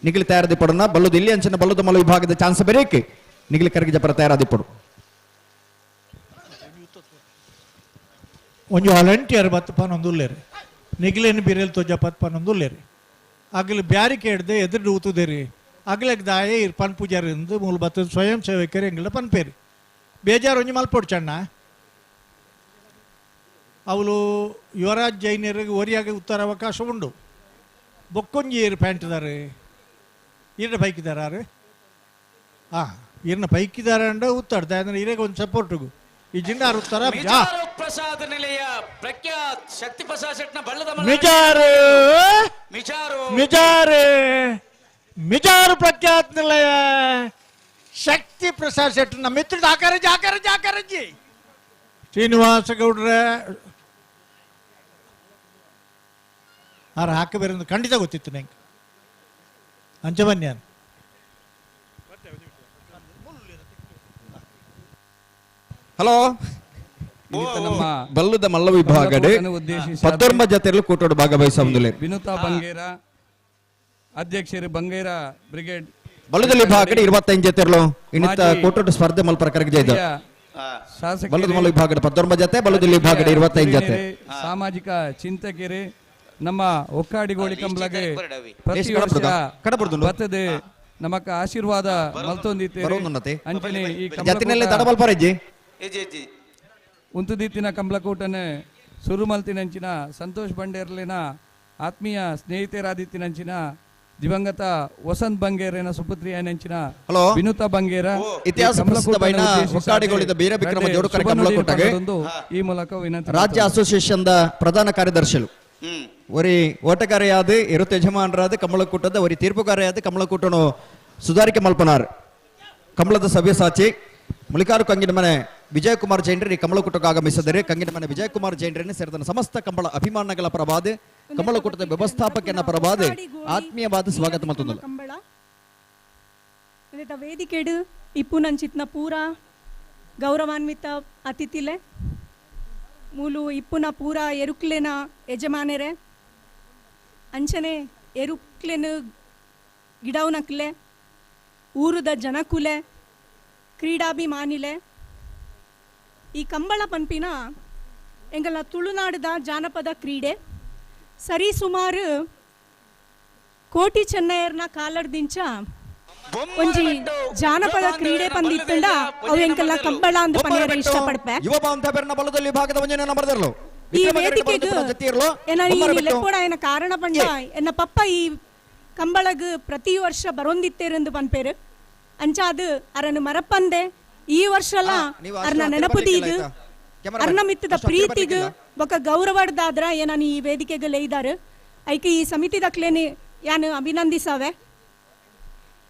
ನಿಗಿಲಿ ತಯಾರಾದಿಪ್ಪಡನ ಬಲ್ಲುದು ಇಲ್ಲಿ ಅಂಚನೆ ಬಲ್ಲುದ ಮಲ ವಿಭಾಗದ ಚಾನ್ಸ್ ಬೇರೇಕೆ ನಿಗಿಲಿ ಕರಗಿಜಪರ ತಯಾರಾದಿಪ್ಪಡು ಒಂಜಿ ವಾಲಂಟಿಯರ್ ಬತ್ತು ಪನ್ನೊಂದುಲ್ಲೇರಿ ನಿಗಿಲೇನು ಬಿರೇಲ್ ತೋಜ ಪತ್ ಪನ್ನೊಂದುಲ್ಲೇರಿ ಅಗಲು ಬ್ಯಾರಿಕೇಡ್ದೆ ಎದುರು ಊತುದೇರಿ ಅಗಲಕ್ಕೆ ದಾಯೆ ಇರ್ ಪನ್ ಪೂಜಾರಿಂದ ಮೂಲ ಬತ್ತದ ಸ್ವಯಂ ಸೇವಕರು ಎಂಗಳ ಪನ್ಪೇರಿ ಬೇಜಾರು ಒಂಜಿ ಮಲ್ಪೊಡ್ಚಣ್ಣ ಅವಳು ಯುವರಾಜ್ ಜೈನರಿಗೆ ಒರಿಯಾಗಿ ಉತ್ತರ ಅವಕಾಶ ಉಂಡು ಬೊಕ್ಕೊಂಜಿ ಏರು ಪ್ಯಾಂಟ್ದಾರೆ ಈರ್ನ ಪೈಕಿದಾರು ಈರ್ನ ಪೈಕಿದಾರ ಅಂಡ ಉತ್ತಾಡ್ದ ಅಂದ್ರೆ ಇರೇಗ ಒಂದು ಸಪೋರ್ಟ್ಗು ಈ ಜಿಂಡಾರು ಉತ್ತರ ಪ್ರಸಾದ ನಿಲಯ ಪ್ರಖ್ಯಾತ ಶಕ್ತಿ ಪ್ರಸಾದ್ ಶೆಟ್ಟನ ಬಲ್ಲದ ಮಿಜಾರು ಪ್ರಖ್ಯಾತ ನಿಲಯ ಶಕ್ತಿ ಪ್ರಸಾದ್ ಶೆಟ್ಟನ ಮಿತ್ರ ಆಕಾರಜ್ಜಿ ಶ್ರೀನಿವಾಸ ಗೌಡ್ರ ಹಾಕಬೇರೆಂದು ಖಂಡಿತ ಗೊತ್ತಿತ್ತು ನಂಗೆ ಅಂಚ ಬನ್ನಿ ಹಲೋ ಬಲ್ಲುದ ಮಲ್ಲ ವಿಭಾಗಡೆ 19 ಜತೆಗಳು ಕೂಟೋಡು ಭಾಗವಹಿಸುವುದಿಲ್ಲ ವಿನುತಾ ಬಂಗೇರ ಅಧ್ಯಕ್ಷರು ಬಂಗೇರ ಬ್ರಿಗೇಡ್ ಬಲ್ಲುದ ವಿಭಾಗಡೆ 25 ಜತೆಗಳು ಇನ್ನಿತ ಕೂಟೋಡು ಸ್ಪರ್ಧೆ ಮಲ್ಪರ ಕರಗಿಜ ಇದೆ ಬಲ್ಲುದ ಮಲ್ಲ ವಿಭಾಗಡೆ 19 ಜತೆ ಬಲ್ಲುದ ವಿಭಾಗಡೆ 25 ಜತೆ ಸಾಮಾಜಿಕ ಚಿಂತಕರು ನಮ್ಮ ಒಕ್ಕಾಡಿಗೋಳಿ ಕಂಬಳಗೆ ಪ್ರತಿ ವರ್ಷ ಬರ್ತದೆ ನಮಕ ಆಶೀರ್ವಾದ ಮಲ್ತೊಂದಿತ್ತೆ ಅಂಚನೆ ಈ ಜತಿನಲ್ಲಿ ತಡ ಮಲ್ಪರಜ್ಜಿ ಉಂತುದಿತ್ತಿನ ಕಂಬಳಕೂಟನೆ ಸುರುಮಲ್ತಿನಂಚಿನ ಸಂತೋಷ್ ಬಂಡೇರ್ಲಿನ ಆತ್ಮೀಯ ಸ್ನೇಹಿತರಾದಿತ್ತಿನಂಚಿನ ದಿವಂಗತ ವಸಂತ್ ಬಂಗೇರನ ಸುಪುತ್ರಿಯನಂಚಿನ ವಿನುತ ಬಂಗೇರ ಇತಿಹಾಸ ಪ್ರಸಿದ್ಧವಾದ ಒಕ್ಕಾಡಿಗೋಳಿದ ಬೀರ ವಿಕ್ರಮ ಜೋಡುಕರೆ ಕಂಬಳಕೂಟಗೆ ಈ ಮೂಲಕ ವಿನಂತಿ ರಾಜ್ಯ ಅಸೋಸಿಯೇಷನ್ ಪ್ರಧಾನ ಕಾರ್ಯದರ್ಶಿಗಳು ಒರಿ ಓಟಗಾರೆಯಾದ ಇರುತ್ತ ಯಜಮಾನರಾದ ಕಂಬಳಕೂಟದ ಒರಿ ತೀರ್ಪುಗಾರೆಯಾದ ಕಂಬಳಕೂಟನು ಸುಧಾರಿಕೆ ಮಲ್ಪನಾರ್ ಕಂಬಳದ ಸವ್ಯಸಾಚಿ ಮುಳಿಕಾರು ಕಂಗಿನ ಮನೆ ವಿಜಯ್ ಕುಮಾರ್ ಜೈನ್ರಿ ಕಂಬಳಕೂಟಕ್ಕೆ ಆಗಮಿಸಿದರೆ ಕಂಗಿನ ಮನೆ ವಿಜಯ್ ಕುಮಾರ್ ಜೈನ್ರನ್ನು ಸೇರಿದ ಸಮಸ್ತ ಕಂಬಳ ಅಭಿಮಾನಗಳ ಪರವಾದ ಕಂಬಳಕೂಟದ ವ್ಯವಸ್ಥಾಪಕನ ಪರವಾದ ಆತ್ಮೀಯವಾದ ಸ್ವಾಗತ ಮತ್ತೊಂದು ಕಂಬಳ ವೇದಿಕೆಡು ಇಪ್ಪು ನಂಚಿತ್ನ ಪೂರ ಗೌರವಾನ್ವಿತ ಅತಿಥಿಲೆ ಮೂಲು ಇಪ್ಪುನ ಪೂರ ಎರುಕ್ಲೆನ ಯಜಮಾನೆರೆ ಅಂಚನೆ ಎರುಕ್ಲೆನ ಗಿಡವನಕ್ಲೆ ಊರುದ ಜನಕುಲೆ ಕ್ರೀಡಾಭಿಮಾನಿಲೆ ಈ ಕಂಬಳ ಪಂಪಿನ ಎಂಗಲ ತುಳುನಾಡದ ಜಾನಪದ ಕ್ರೀಡೆ ಸರಿ ಸುಮಾರು ಕೋಟಿ ಚೆನ್ನೈಯರ್ನ ಕಾಲರ್ದಿಂಚ ಒಂಜಿ ಜಾನಪದ ಕ್ರೀಡೆ ಪಂದಿತ್ತಂಡ ಅವು ಎಂಕಲ್ಲ ಕಂಬಳ ಅಂತ ಪನೆಯರ ಇಷ್ಟಪಡ್ಪೆ ಯುವ ಬಾಂಧವ್ಯರನ್ನ ಬಲದಲ್ಲಿ ವಿಭಾಗದ ಒಂಜನೆ ನಂಬರ್ದರ್ಲು ಈ ವೇದಿಕೆಗೆ ಲೆಪ್ಪೋಡ ಏನ ಕಾರಣ ಪಂಡ ಎನ್ನ ಪಪ್ಪ ಈ ಕಂಬಳಗ್ ಪ್ರತಿ ವರ್ಷ ಬರೊಂದಿತ್ತೇರೆಂದು ಪನ್ಪೇರು ಅಂಚಾದು ಅರನ್ನು ಮರಪ್ಪಂದೆ ಈ ವರ್ಷಲ ಅರ್ನ ನೆನಪುದೀಗ ಅರ್ನ ಮಿತ್ತದ ಪ್ರೀತಿಗ ಬೊಕ ಗೌರವದಾದ್ರ ಏನಾನ ಈ ವೇದಿಕೆಗೆ ಲೇಯ್ದಾರು ಐಕೆ ಈ ಸಮಿತಿ ದಕ್ಲೇನಿ ಯಾನು ಅಭಿನಂದಿಸಾವೆ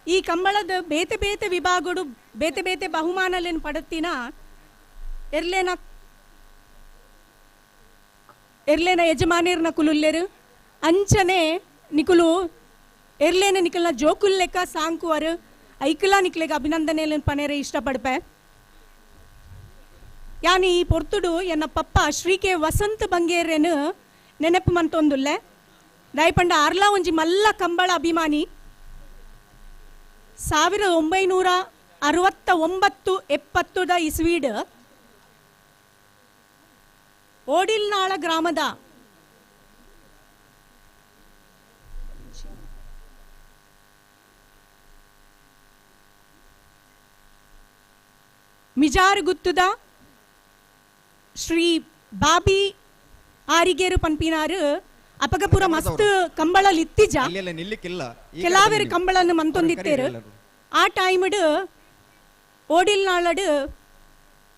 ಈ ಕಂಬಳದ ಬೇತೆ ಬೇತೆ ವಿಭಾಗಡು ಬೇತೆ ಬೇತೆ ಬಹುಮಾನಲೇನು ಪಡತ್ತಿನ ಎರ್ಲೇನ ಯಜಮಾನಿರ್ನ ಕುಲುಲ್ಲೆರು ಅಂಚನೆ ನಿಕುಲು ಎರ್ಲೇನ ನಿಕಲ್ನ ಜೋಕುಲ್ ಲೆಕ್ಕ ಸಾಂಕುವರು ಐಕಲಾ ನಿಕ್ಲೆಗ ಅಭಿನಂದನೆ ಪನೇರೆ ಇಷ್ಟಪಡ್ಪೆ ಯಾನಿ ಈ ಪೊರ್ತುಡು ಎನ್ನ ಪಪ್ಪ ಶ್ರೀ ಕೆ ವಸಂತ ಬಂಗೇರೆನು ನೆನಪು ಮಂತೊಂದುಲ್ಲೆ ದಯಪಂಡ ಆರ್ಲಾ ಒಂಜಿ ಮಲ್ಲ ಕಂಬಳ ಅಭಿಮಾನಿ 1969-70 ಇಸ್ವೀಡ್ ಓಡಿಲ್ನಾಳ ಗ್ರಾಮದ ಮಿಜಾರುಗುತ್ತುದ ಶ್ರೀ ಬಾಬಿ ಆರಿಗೇರು ಪನ್ಪಿನಾರು ಅಪಗಪುರ ಮಸ್ತ್ ಕಂಬಳ ಲಿತ್ತಿಜ ಕೆಲವೇರು ಕಂಬಳನ್ನು ಮಂತೊಂದಿತ್ತೇರು ಆ ಟೈಮಡು ಓಡಿಲ್ನಾಳಡು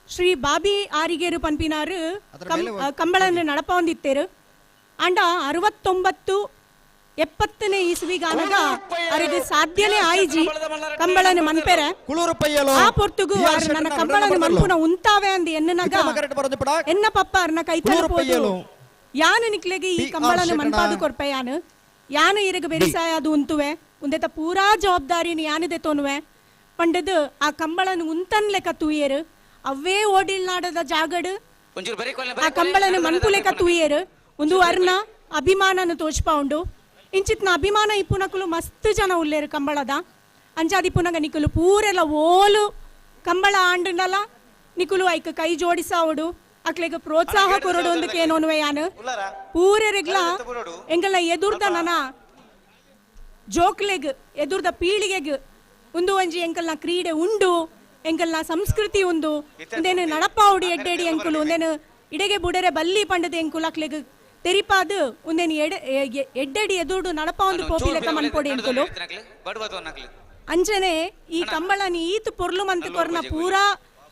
ಶ್ರೀ ಬಾಬಿ ಆರಿಗೇರು ಪನ್ಪಿನಾರು ಕಂಬಳನ್ನು ನಡಪೊಂದಿತ್ತೇರು ಅಂಡ 69-70 ಇಸ್ವಿಗಾನಗ ಅವರಿಗೆ ಸಾಧ್ಯನೇ ಆಯ್ಜಿ ಕಂಬಳನ್ನು ಮನ್ಪೆರೆ ಆ ಪೊರ್ತುಗು ನನ್ನ ಕಂಬಳನ್ನು ಮನ್ಪುನ ಉಂತಾವೆ ಅಂದ ಎನ್ನನಗ ಎನ್ನ ಪಪ್ಪ ಅರ್ನ ಕೈತಲು ಯಾನು ನಿಕ್ಲೆಗೆ ಈ ಕಂಬಳನ್ನು ಮನ್ಪಾದು ಕೊರ್ಪೆ ಯಾನು ಇರಗ ಬೆರಿಸಾಯ ಅದು ಉಂತುವೆ ಉಂದೆತ ಪೂರಾ ಜವಾಬ್ದಾರಿನ ಯಾನಿದೆ ತೋನುವೆ ಪಂಡದು ಆ ಕಂಬಳನ್ನು ಉಂತನ್ ಲೆಕ್ಕ ತೂಯೇರು ಅವೇ ಓಡಿಲ್ನಾಡದ ಜಾಗಡು ಆ ಕಂಬಳನ್ನು ಮನ್ಪು ಲೆಕ್ಕ ತೂಯೇರು ಒಂದು ಅರ್ನ ಅಭಿಮಾನನು ತೋಚ್ಪಾ ಉಂಡು ಇಂಚಿತ್ನ ಅಭಿಮಾನ ಇಪ್ಪುನಕುಲು ಮಸ್ತ್ ಜನ ಉಲ್ಲೇರು ಕಂಬಳದ ಅಂಚಾದಿ ಪುನಗ ನಿಕುಲು ಪೂರೆಲ್ಲ ಓಲು ಕಂಬಳ ಆಂಡನಲ್ಲ ನಿಕುಲು ಐಕ ಕೈ ಜೋಡಿಸಾವುಡು ಅಕ್ಲೆಗ ಪ್ರೋತ್ಸಾಹ ಕೊರಡು ಒಂದಕ್ಕೆ ಏನೋನುವೆ ಯಾನು ಪೂರೆರೆಗ್ಲ ಎಂಗಲ್ಲ ಎದುರ್ದ ನನ ಜೋಕ್ಲೆಗ್ ಎದುರ್ದ ಪೀಳಿಗೆಗ್ ಒಂದು ಒಂಜಿ ಎಂಕಲ್ನ ಕ್ರೀಡೆ ಉಂಡು ಎಂಕಲ್ನ ಸಂಸ್ಕೃತಿ ಉಂಡು ಒಂದೇನು ನಡಪಾವುಡು ಎಡ್ಡೆಡಿ ಎಂಕುಲು ಒಂದೇನು ಇಡೆಗೆ ಬುಡರೆ ಬಲ್ಲಿ ಪಂಡದ ಎಂಕುಲು ಅಕ್ಲೆಗ್ ತೆರಿಪಾದು ಒಂದೇನು ಎಡ್ಡೆಡಿ ಎದುರ್ಡು ನಡಪ ಒಂದು ಪೋಪಿ ಲೆಕ್ಕ ಮನ್ಪೊಡಿ ಎಂಕುಲು ಅಂಚನೆ ಈ ಕಂಬಳನಿ ಈತ್ ಪೊರ್ಲು ಮಂತ್ ಕೊರ್ನ ಪೂರಾ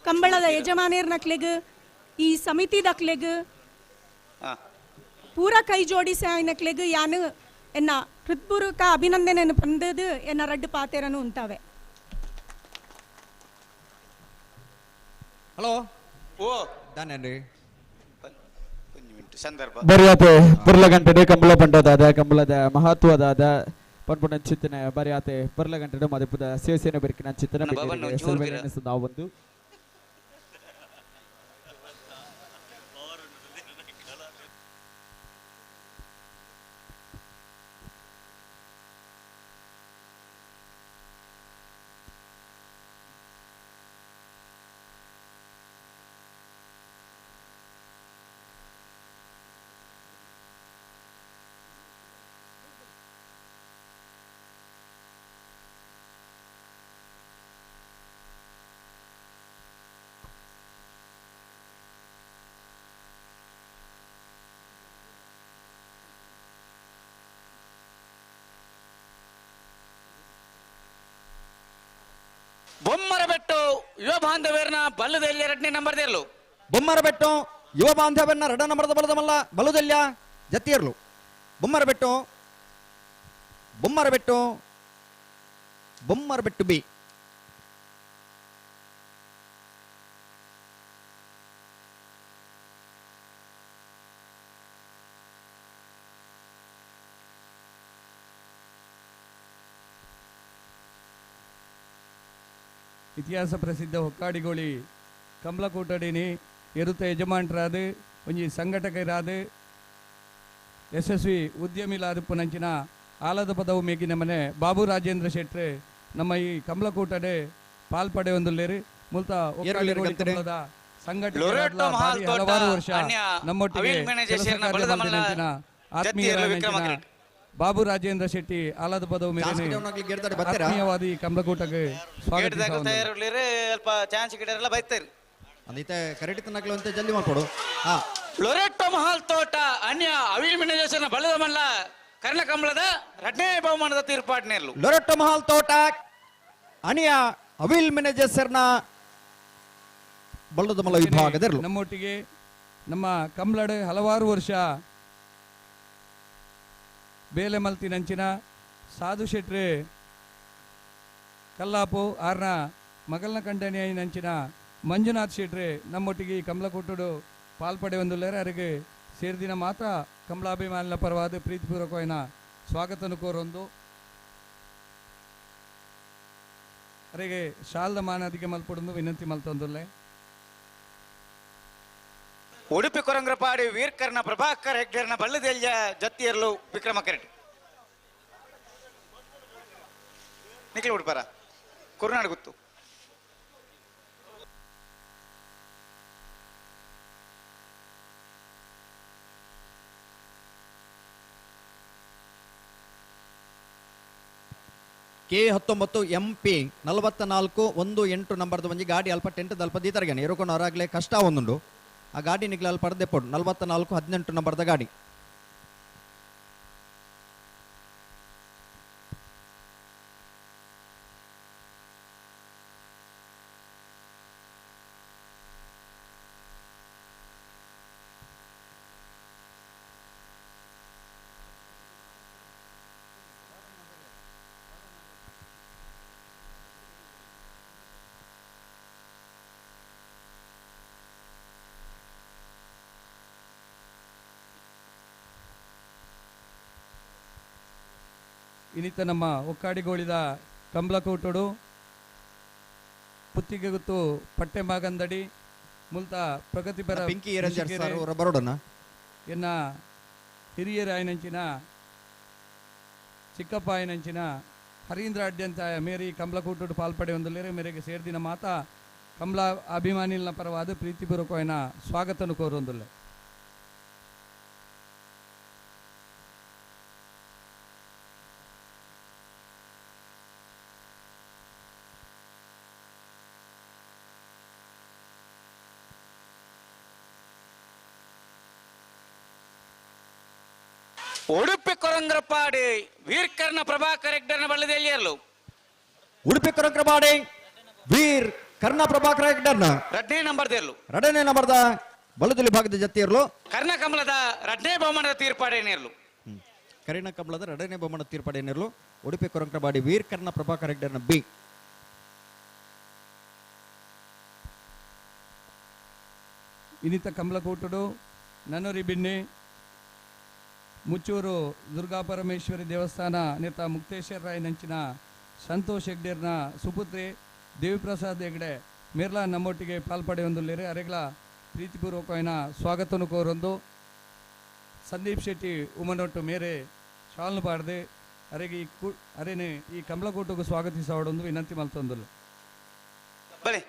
ಕಂಬಳದ ಯಜಮಾನೇರ್ನಕ್ಲೆಗ್ ಈ ಸಮಿತಿ ದಕ್ಲೆಗ್ ಪೂರಾ ಕೈ ಜೋಡಿಸಿ ನಕ್ಲೆಗ್ ಯಾನು ಎನ್ನ ಹೃತ್ಪೂರ್ವಕ ಅಭಿನಂದನೆಯನ್ನು ಪಂದದು ಎನ್ನ ರಡ್ಡು ಪಾತೆರನು ಉಂಟಾವೆ ಹಲೋ ಓ ದಾನೇನ್ರಿ ಸಂದರ್ಭ ಬರಿಯಾತೆ ಪುರ್ಲಗಂಟೆಡೆ ಕಂಬಳ ಪಂಡೋದಾದ ಕಂಬಳದ ಮಹತ್ವದಾದ ಪನ್ಪುಣ ಚಿತ್ತನೆ ಬರಿಯಾತೆ ಪುರ್ಲಗಂಟೆಡೆ ಮದಪದ ಶಿವಸೇನೆ ಬೆರಕಿನ ಚಿತ್ತನೆ ನಾವು ಒಂದು ಬೊಮ್ಮರಬೆಟ್ಟು ಯುವ ಬಾಂಧವ್ಯರನ್ನ ಬಲ್ಲದಲ್ಲಿ 2ನೇ ನಂಬರ್ ದೇರ್ಲು ಬೊಮ್ಮರಬೆಟ್ಟು ಯುವ ಬಾಂಧವ್ಯನ 2 ನಂಬರ್ದ ಬಲದಮಲ್ಲ ಬಲುದಲ್ಯ ಜತ್ತಿಯರ್ಲು ಬೊಮ್ಮರಬೆಟ್ಟು ಬಿ ಇತಿಹಾಸ ಪ್ರಸಿದ್ಧ ಹೊಕ್ಕಾಡಿಗೋಳಿ ಕಮಲಕೂಟಡಿನಿ ಎರುತ ಯಜಮಾನರಾದ ಒಂಜಿ ಸಂಘಟಕರಾದ ಯಶಸ್ವಿ ಉದ್ಯಮಿಲಾದ ಪುನಂಚಿನ ಆಲದ ಪದವು ಮೇಗಿನ ಮನೆ ಬಾಬು ರಾಜೇಂದ್ರ ಶೆಟ್ರೆ ನಮ್ಮ ಈ ಕಮಲಕೂಟಡೆ ಪಾಲ್ಪಡೆ ಒಂದುಲ್ಲೇರಿ ಮೂಲತ ಹೊಕ್ಕಾಡಿಗೋಳಿ ಕಮಲದ ಸಂಘಟನೆ ಹಲವಾರು ವರ್ಷ ನಮ್ಮೊಟ್ಟಿಗೆ ಕೆಲಸ ಕಾರ್ಯ ಮಾಡಿದಂಚಿನ ಆತ್ಮೀಯರಾದ ಬಾಬು ರಾಜೇಂದ್ರ ಶೆಟ್ಟಿ ಆಲದ ಪದವು ಮೇರೆ ಆತ್ಮೀಯವಾದಿ ಕಮಲಕೂಟಕ್ಕೆ ಸ್ವಾಗತ ಅಲ್ಪ ಚಾನ್ಸ್ ಗಿಡರೆಲ್ಲ ಬೈತಾರೆ ಅದೈತೆ ಕರೆಕ್ಟ್ ನಕ್ಲು ಅಂತ ಜಲ್ದಿ ಮಾಡ್ಕೊಡು. ಲೊರೆಟ್ಟೋ ಮಹಾಲ್ ತೋಟ ಅನ್ಯ ಅವಿಲ್ ಮಿನಜೇಶನ್ ಬಲದ ಮಲ್ಲ ಕರ್ಣ ಕಮಲದ 2ನೇ ಬಹುಮಾನದ ತೀರ್ಪಾಟನೆಯಲ್ಲೂ ಲೊರೆಟ್ಟೋ ಮಹಾಲ್ ತೋಟ ಅನಿಯ ಅವಿಲ್ ಮಿನಜೇಸರ್ನ ಬಲ್ಲದ ಮಲ್ಲ ವಿಭಾಗದಲ್ಲಿ ನಮ್ಮೊಟ್ಟಿಗೆ ನಮ್ಮ ಕಮಲಡ್ ಹಲವಾರು ವರ್ಷ ಬೇಲೆ ಮಲ್ತಿನಂಚಿನ ಸಾಧು ಶೆಟ್ರೆ ಕಲ್ಲಾಪು ಆರ್ನ ಮಗಲ್ನ ಕಂಡನಿ ನಂಚಿನ ಮಂಜುನಾಥ್ ಶೆಟ್ರೆ ನಮ್ಮೊಟ್ಟಿಗೆ ಕಮಲಕೂಟಡು ಪಾಲ್ಪಡೆ ಒಂದುಲ್ಲೇರೆ ಅವರಿಗೆ ಸೇರಿದಿನ ಮಾತ್ರ ಕಮಲಾಭಿಮಾನಿಗಳ ಪರವಾದ ಪ್ರೀತಿಪೂರ್ವಕವಾದ ಸ್ವಾಗತನು ಕೋರೊಂದು ಅವರಿಗೆ ಶಾಲ್ದ ಮಾನದಿಗೆ ಮಲ್ಪಡೊಂದು ವಿನಂತಿ ಮಲ್ತೊಂದುಲ್ಲೆ ಉಡುಪಿ ಕೊರಂಗ್ರಪಾಡಿ ವೀರ್ಕರ್ನ ಪ್ರಭಾಕರ್ ಹೆಗ್ಡೆರ್ನ ಬಲ್ಲದೆಲ್ಯ ಜತ್ತಿಯರ್ಲು ವಿಕ್ರಮ ಕೆರೆಟ್ ನಿಖಿಲ್ ಉಡುಪಾರ ಕುರುನಾಡು ಗುತ್ತು K19 MP 4418 ನಂಬರ್ದ ಒಂಜಿ ಗಾಡಿ ಅಲ್ಪ ಟೆಂಟ್ ದಲ್ಪ ದೀತರ್ಗನೆ ಇರೋಕೊಂಡು ಹೊರಾಗ್ಲೇ ಕಷ್ಟ ಒಂದುಂಡು ಆ ಗಾಡಿ ನಿಗ್ಲ ಅಲ್ಪ ಪಡೆದೆ ಪಡು 4418 ನಂಬರ್ದ ಗಾಡಿ ಇನ್ನಿತ ನಮ್ಮ ಒಕ್ಕಾಡಿಗೋಳಿದ ಕಮಲಕೂಟಡು ಪುತ್ತಿಗೆ ಗುತ್ತು ಪಟ್ಟೆ ಮಾಗಂದಡಿ ಮುಲ್ತ ಪ್ರಗತಿಪರ ಎನ್ನ ಹಿರಿಯರ ಆಯ್ನಂಚಿನ ಚಿಕ್ಕಪ್ಪ ಆಯ್ನಂಚಿನ ಹರೀಂದ್ರ ಅಡ್ಯಂತ ಮೇರಿ ಕಮಲಕೂಟಡು ಪಾಲ್ಪಡೆ ಒಂದಲ್ಲೇರೆ ಮೇರೆಗೆ ಸೇರ್ದಿನ ಮಾತ ಕಮಲ ಅಭಿಮಾನಿಗಳ ಪರವಾದ ಪ್ರೀತಿಪೂರ್ವಕವಾದ ಸ್ವಾಗತನು ಕೋರೊಂದುಲ್ಲ ಉಡುಪಿ ಕೊರಂಗ್ರಪಾಡಿ ವೀರ್ಕರ್ನ ಪ್ರಭಾಕರ್ ಹೆಗ್ಡೆರ್ನ ಬಲ್ಲದೆಲ್ಲಿಯರ್ಲು ಉಡುಪಿ ಕೊರಂಗ್ರಪಾಡಿ ವೀರ್ ಕರ್ಣ ಪ್ರಭಾಕರ್ ಹೆಗ್ಡೆರ್ನ 2ನೇ ನಂಬರ್ ದೇರ್ಲು 2ನೇ ನಂಬರ್ದ ಬಲದಲ್ಲಿ ಭಾಗದ ಜತ್ತಿಯರ್ಲು ಕರ್ಣ ಕಮಲದ 2ನೇ ಬಹುಮಾನದ ತೀರ್ಪಾಡೇನಿರ್ಲು ಕರ್ಣ ಕಮಲದ 2ನೇ ಬಹುಮಾನದ ತೀರ್ಪಾಡೇನಿರ್ಲು ಉಡುಪಿ ಕೊರಂಗ್ರಪಾಡಿ ವೀರ್ ಕರ್ಣ ಪ್ರಭಾಕರ್ ಹೆಗ್ಡೆರ್ನ ಬಿ ಇನ್ನಿತ ಕಮಲಕೂಟಡು ನನ್ನೂರಿ ಬಿನ್ನಿ ಮುಚ್ಚೂರು ದುರ್ಗಾ ಪರಮೇಶ್ವರಿ ದೇವಸ್ಥಾನ ನೇತ ಮುಕ್ತೇಶ್ವರ ರಾಯ್ ನಂಚಿನ ಸಂತೋಷ್ ಹೆಗ್ಡೆರ್ನ ಸುಪುತ್ರಿ ದೇವಿಪ್ರಸಾದ್ ಹೆಗ್ಡೆ ಮೇರ್ಲಾ ನಮ್ಮೊಟ್ಟಿಗೆ ಪಾಲ್ಪಡೆ ಒಂದುಲ್ಲೇರೆ ಅರೆಗ್ಲ ಪ್ರೀತಿಪೂರ್ವಕವಾದ ಸ್ವಾಗತನು ಕೋರೊಂದು ಸಂದೀಪ್ ಶೆಟ್ಟಿ ಉಮನೊಟ್ಟು ಮೇರೆ ಶಾಲ್ನು ಪಾಡ್ದೆ ಅರೆಗೆ ಅರೇನೆ ಈ ಕಮಲಕೂಟಗೂ ಸ್ವಾಗತಿಸೋಡೊಂದು ವಿನಂತಿ ಮಲ್ತೊಂದುಲ್ಲೆ ಬಲೆ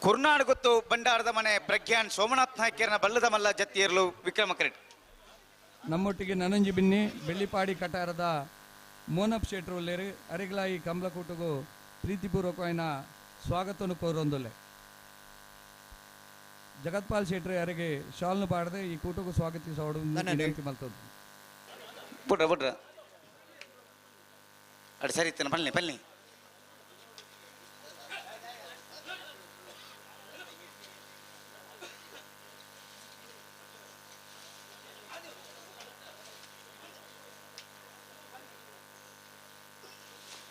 ಕುರ್ನಾಡ್ ಗೊತ್ತು ಬಂಡಾರದ ಮನೆ ಪ್ರಜ್ಞಾನ್ ಸೋಮನಾಥ್ ನಾಯ್ಕರ್ನ ಬಲ್ಲದ ಮಲ್ಲ ಜತ್ತಿಯರ್ಲು ವಿಕ್ರಮ ಕೆರೆಟ್ ನಮ್ಮೊಟ್ಟಿಗೆ ನನಂಜಿ ಬಿನ್ನಿ ಬೆಳ್ಳಿಪಾಡಿ ಕಟಾರದ ಮೋನಪ್ ಶೆಟ್ರು ಒಲ್ಲೇರು ಅರೆಗ್ಲ ಈ ಕಮಲಕೂಟಗೂ ಪ್ರೀತಿಪೂರ್ವಕವಾದ ಸ್ವಾಗತವನ್ನು ಕೋರೊಂದುಲ್ಲೆ ಜಗತ್ಪಾಲ್ ಶೆಟ್ಟಿ ಯಾರಿಗೆ ಶಾಲ್ನು ಪಾಡದೆ ಈ ಕೂಟಕ್ಕೂ ಸ್ವಾಗತಿಸೋಡು ವಿನಂತಿ ಮಲ್ತದ್ದು. ಬಿಡ್ರ ಅಡ್ ಸರಿ ಇತ್ತೇನೆ ಬನ್ನಿ ಬನ್ನಿ.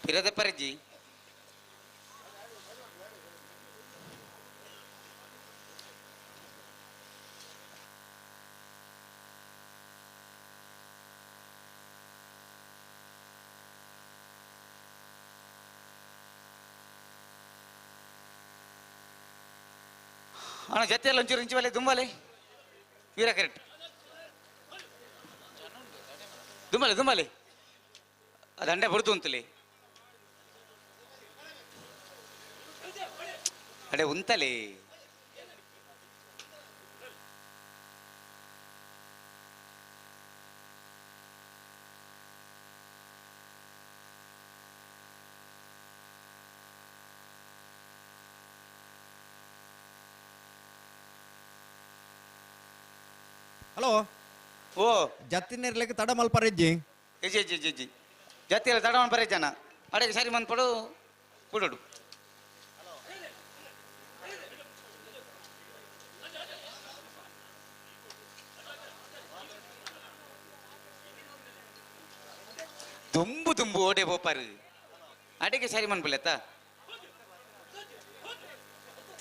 ಪಿರದೆ ಪರಿಜಿ ಅಣ್ಣ ಜೊತೆಯಲ್ಲಿ ಒಂಚೂರು ಇಂಚು ದುಂಬಲೆ ವೀರ ಕರೆಕ್ಟ್ ದುಂಬಲೆ ಅದು ಅಂಡೆ ಬಡ್ತು ಅಂತಲೇ ಅಡೆ ಉಂತಲೇ ಹಲೋ ಓ ಜತ್ತಿನಿರ್ಲಿಕ್ಕೆ ತಡ ಮಲ್ಪರೆಜ್ಜಿ ಎಜ್ಜಿ ಎಜ್ಜಿ ಎಜ್ಜಿ ಎಜ್ಜಿ ಜಾತಿಯಲ್ಲಿ ತಡವನ್ ಬರೀ ಜನ ಅಡೆಗೆ ಸರಿ ಮಂದ್ಪಡು ಬಿಡು ದುಂಬು ಓಡೆ ಬೋಪಾರು ಅಡೆಗೆ ಸರಿ ಮನ್ಪುಲೆತ್ತ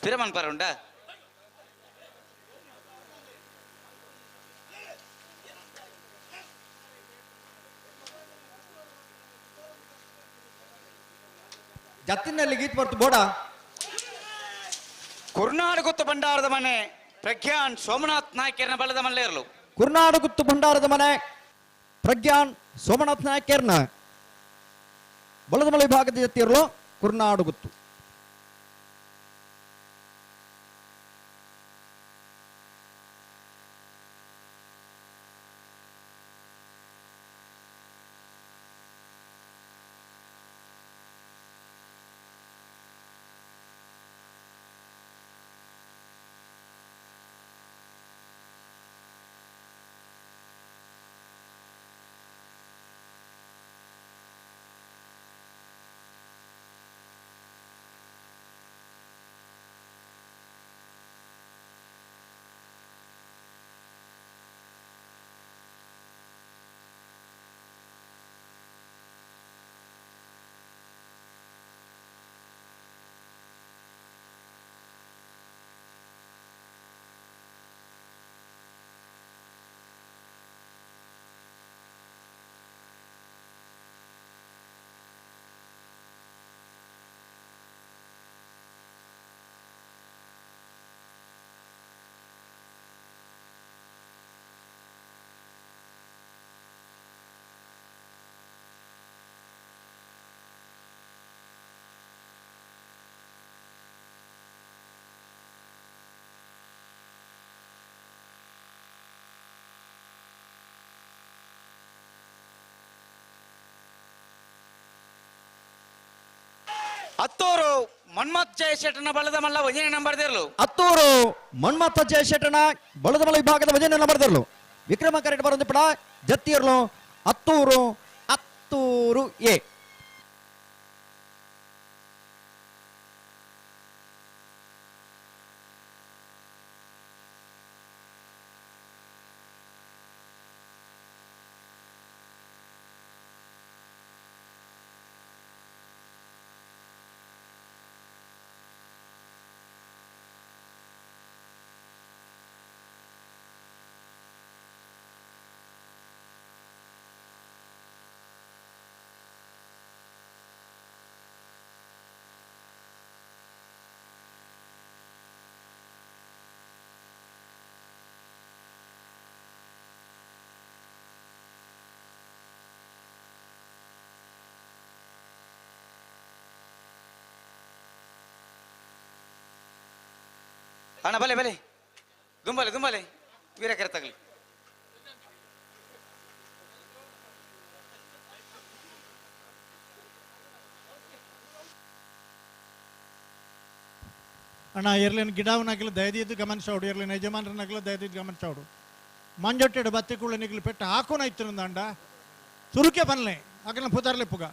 ಪಿರ ಮನ್ಪಾರ ಉಂಡಾ ಜತ್ತಿನಲ್ಲಿ ಗೀತ್ ಬರ್ತು ಬೋಡ ಕುರ್ನಾಡು ಭಂಡಾರದ ಮನೆ ಪ್ರಜ್ಞಾನ್ ಸೋಮನಾಥ್ ನಾಯ್ಕರ್ನ ಬಲದ ಮಲ್ಲೇರ್ಲು ಕುರ್ನಾಡು ಗುತ್ತು ಭಂಡಾರದ ಮನೆ ಪ್ರಜ್ಞಾನ್ ಸೋಮನಾಥ್ ನಾಯ್ಕರ್ನ ಬಲದಮಲೆ ವಿಭಾಗದ ಜೊತೆಯಿರಲು ಕುರ್ನಾಡು ಗುತ್ತು ಹತ್ತೂರು ಮನ್ಮಥ್ ಜಯಶೆಟ್ಟನ ಬಲದ ಮಲ್ಲ ವಜನೆ ನಂಬರ್ ದೇರ್ಲು ಹತ್ತೂರು ಮನ್ಮಥ ಜಯಶೆಟ್ಟನ ಬಲದಮಲ ವಿಭಾಗದ ವಜನೆ ನಂಬರ್ದರ್ಲು ವಿಕ್ರಮ ಕರೆಕ್ಟ್ ಬರೋದು ಪಡ ಜತ್ತಿಯರ್ಲು ಹತ್ತೂರು ಎ ಅಣ್ಣ ಬಲೆ ದುಂಬಲೆ ವೀರ ಕರೆ ತಗಲಿ ಅಣ್ಣ ಎರ್ಲಿನ ಗಿಡವನಾಗಲಿ ದಯದಿದ್ದು ಗಮನಿಸೋಡು ಎರ್ಲಿನ ಯಜಮಾನರನ್ನಾಗಲಿ ದಯದಿದ್ದು ಗಮನಿಸೋಡು ಮಂಜೊಟ್ಟೆಡು ಬತ್ತಿಕುಳ್ಳ ನಿಗ್ಲಿ ಪೆಟ್ಟ ಹಾಕೋನ ಇತ್ತು ಅಂಡ ತುರುಕೆ ಬನ್ಲೆ ಅಗಲ ಪುದರ್ಲೆ ಪುಗ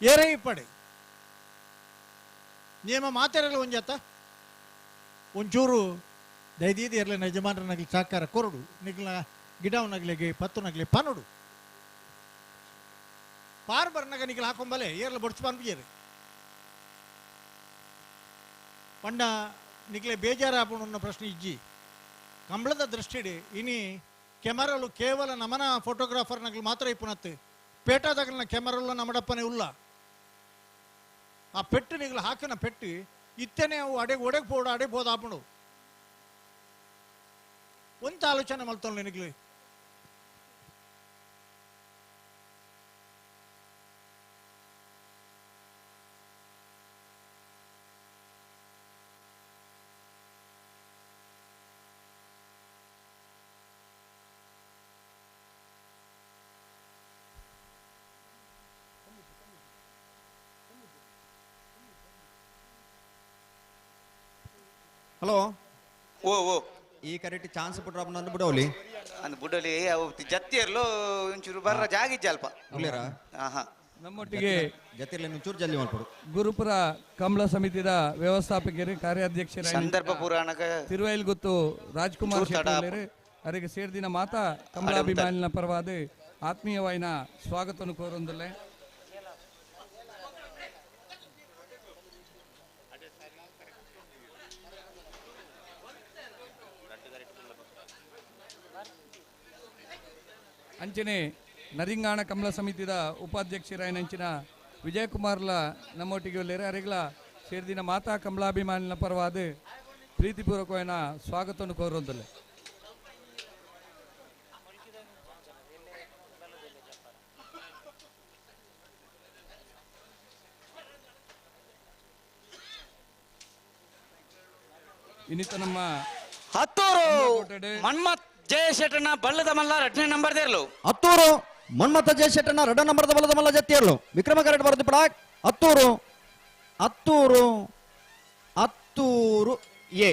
ಏರೇ ಇಪ್ಪಡೆ ನಿಯಮ ಮಾತಾಡಲ್ಲ ಒಂಜಾತ ಒಂಚೂರು ದಯದಿದ್ದು ಎರ್ಲಿನ ಯಜಮಾನರನ್ನಾಗಲಿ ಸಹಕಾರ ಕೊರಡು ನಿಗ್ಲ ಗಿಡವನಾಗ್ಲಿಗೆ ಪತ್ತುನಾಗ್ಲಿ ಪನೋಡು ಪಾರ್ ಬರ್ನಾಗ ನಿಗ್ಲ ಹಾಕೊಂಬಲೆ ಏರ್ಲ ಬಡ್ಚು ಪನ್ಪಿಯರು ಪಂಡ ನಿಗ್ಲೆ ಬೇಜಾರಾಪುಣ ಪ್ರಶ್ನೆ ಇಜ್ಜಿ ಕಂಬಳದ ದೃಷ್ಟಿಡಿ ಇನಿ ಕೆಮರಲು ಕೇವಲ ನಮನ ಫೋಟೋಗ್ರಾಫರ್ನಾಗ್ಲಿ ಮಾತ್ರ ಇಪ್ಪುನತ್ತು ಪೇಟಾದಾಗಲಿನ ಕೆಮರಲು ನಮ್ಮಡಪ್ಪನೇ ಉಲ್ಲ ಆ ಪೆಟ್ಟು ನಿಗ್ಲ ಹಾಕಿನ ಪೆಟ್ಟು ಇತ್ತೇನೆ ಅವು ಒಡೆಗೆ ಪೋಡು ಅಡೆಗೆ ಹೋದ ಆಪುಣು ಒಂತ ಆಲೋಚನೆ ಮಲ್ತಲ್ಲ ನಿನಗ್ಲಿ ಹಲೋ ಓ ಓ ಈ ಕರೆಕ್ಟ್ ಚಾನ್ಸ್ ಬಿಟ್ರ ನಂದು ಬಿಡೋಲಿ ಅಂದ್ ಬುಡಲಿ ಅವು ಜತ್ತಿಯರ್ಲು ಒಂಚೂರು ಬರ್ರ ಜಾಗಿಜ್ಜ ಅಲ್ಪ ಆಹಾ ನಮ್ಮೊಟ್ಟಿಗೆ ಜೊತೆಲಿ ಒಂಚೂರು ಜಲ್ದಿ ಮಾಡ್ಕೊಡು ಗುರುಪುರ ಕಮಲ ಸಮಿತಿದ ವ್ಯವಸ್ಥಾಪಕರು ಕಾರ್ಯಾಧ್ಯಕ್ಷರ ಸಂದರ್ಭ ಪುರಾಣಕ ತಿರುವೈಲ್ಗುತ್ತು ರಾಜ್ಕುಮಾರ್ ಶೆಟ್ಟಿ ಅವರಿಗೆ ಸೇರ್ದಿನ ಮಾತಾ ಕಮಲಾಭಿಮಾನಿನ ಪರವಾದ ಆತ್ಮೀಯವಾಯಿನ ಸ್ವಾಗತವನ್ನು ಕೋರೊಂದಲ್ಲೇ ಅಂಚನೆ ನರಿಂಗಾಣ ಕಮಲ ಸಮಿತಿದ ಉಪಾಧ್ಯಕ್ಷರಾಯನಂಚಿನ ವಿಜಯಕುಮಾರ್ಲ ನಮ್ಮೊಟ್ಟಿಗೆ ಒಳ್ಳೆಯರೆ ಅರೆಗ್ಲ ಸೇರ್ದಿನ ಮಾತಾ ಕಮಲಾಭಿಮಾನಿನ ಪರವಾದ ಪ್ರೀತಿಪೂರ್ವಕವಾದ ಸ್ವಾಗತವನ್ನು ಕೋರುವಂತಲ್ಲ ಇನ್ನಿತ ನಮ್ಮ ಹತ್ತೂರು ಮನ್ಮತ್ ಜಯಶೆಟ್ಟನ ಬಲ್ಲದ ಮಲ್ಲ 2ನೇ ನಂಬರ್ ದೇರ್ಲು ಹತ್ತೂರು ಮನ್ಮಥ ಜಯಶೆಟ್ಟನ 2 ನಂಬರ್ದ ಬಲ್ಲದ ಮಲ್ಲ ಜತ್ತಿಯರ್ಲು ವಿಕ್ರಮ ಕರೆಕ್ಟ್ ಬರೋದು ಬಿಡಾಕ್ ಹತ್ತೂರು ಹತ್ತೂರು ಹತ್ತೂರು ಎ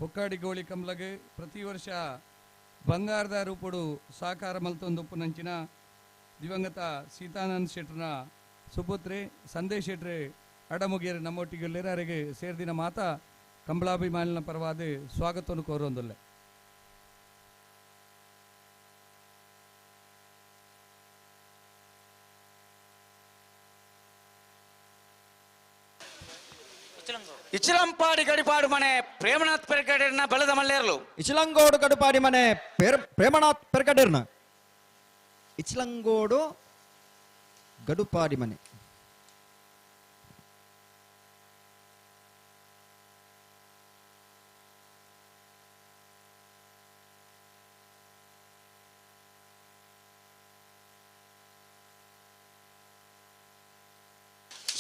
ಹೊಕ್ಕಾಡಿ ಗೋಳಿ ಕಮಲಗೆ ಪ್ರತಿ ವರ್ಷ ಬಂಗಾರದ ರೂಪಡು ಸಾಕಾರ ಮಲ್ತೊಂದು ನಂಚಿನ ದಿವಂಗತ ಸೀತಾನಂದ್ ಶೆಟ್ರನ ಸುಪುತ್ರಿ ಸಂದೇಶ್ ಶೆಟ್ರಿ ಅಡಮುಗಿಯರು ನಮ್ಮೊಟ್ಟಿಗೆ ಅವರಿಗೆ ಸೇರ್ದಿನ ಮಾತಾ ಕಂಬಳಾಭಿಮಾನಿನ ಪರವಾದ ಸ್ವಾಗತವನ್ನು ಕೋರೊಂದಿಲ್ಲ ಇಚಲಂಪಾಡಿ ಗಡಿಪಾಡು ಮನೆ ಪ್ರೇಮನಾಥ್ ಪೆರ್ಕಡೇರ್ನ ಬಲದ ಮಲ್ಲೇರ್ಲು ಇಚಲಂಗೋಡು ಗಡುಪಾಡಿ ಮನೆ ಪ್ರೇಮನಾಥ್ ಪೆರ್ಕಡೇರ್ನ ಇಚಲಂಗೋಡು ಗಡುಪಾಡಿ ಮನೆ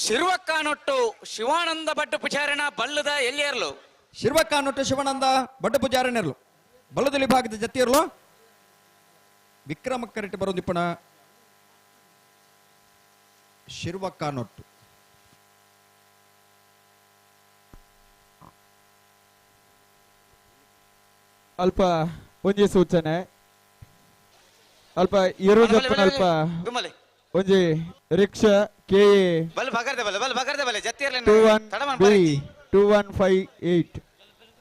ಶಿರ್ವಕ್ಕಾನೊಟ್ಟು ಶಿವಾನಂದ ಭಟ್ ಪುಚಾರಣ ಬಲ್ಲದ ಎಲ್ಲಿಯರ್ಲು ಶಿರ್ವಕ್ಕಾನೊಟ್ಟು ಶಿವಾನಂದ ಭಟ್ ಪುಜಾರನೆರ್ಲು ಬಲ್ಲದಲ್ಲಿ ಭಾಗದ ಜತ್ತಿಯರ್ಲು ವಿಕ್ರಮ ಕರೆಕ್ಟ್ ಬರೋದಿಪ್ಪಣ ಶಿರ್ವಕ್ಕಾನೊಟ್ಟು ಅಲ್ಪ ಒಂಜಿ ಸೂಚನೆ ಅಲ್ಪ ಇರು ಜಪ್ಪನ ಅಲ್ಪ ಒಂಜಿ ರಿಕ್ಷಾ ಕೆಎ ಬಲ್ ಬಗರ್ದೆ ಬಲೆ ಜತ್ತಿಯರ್ಲೆ 2158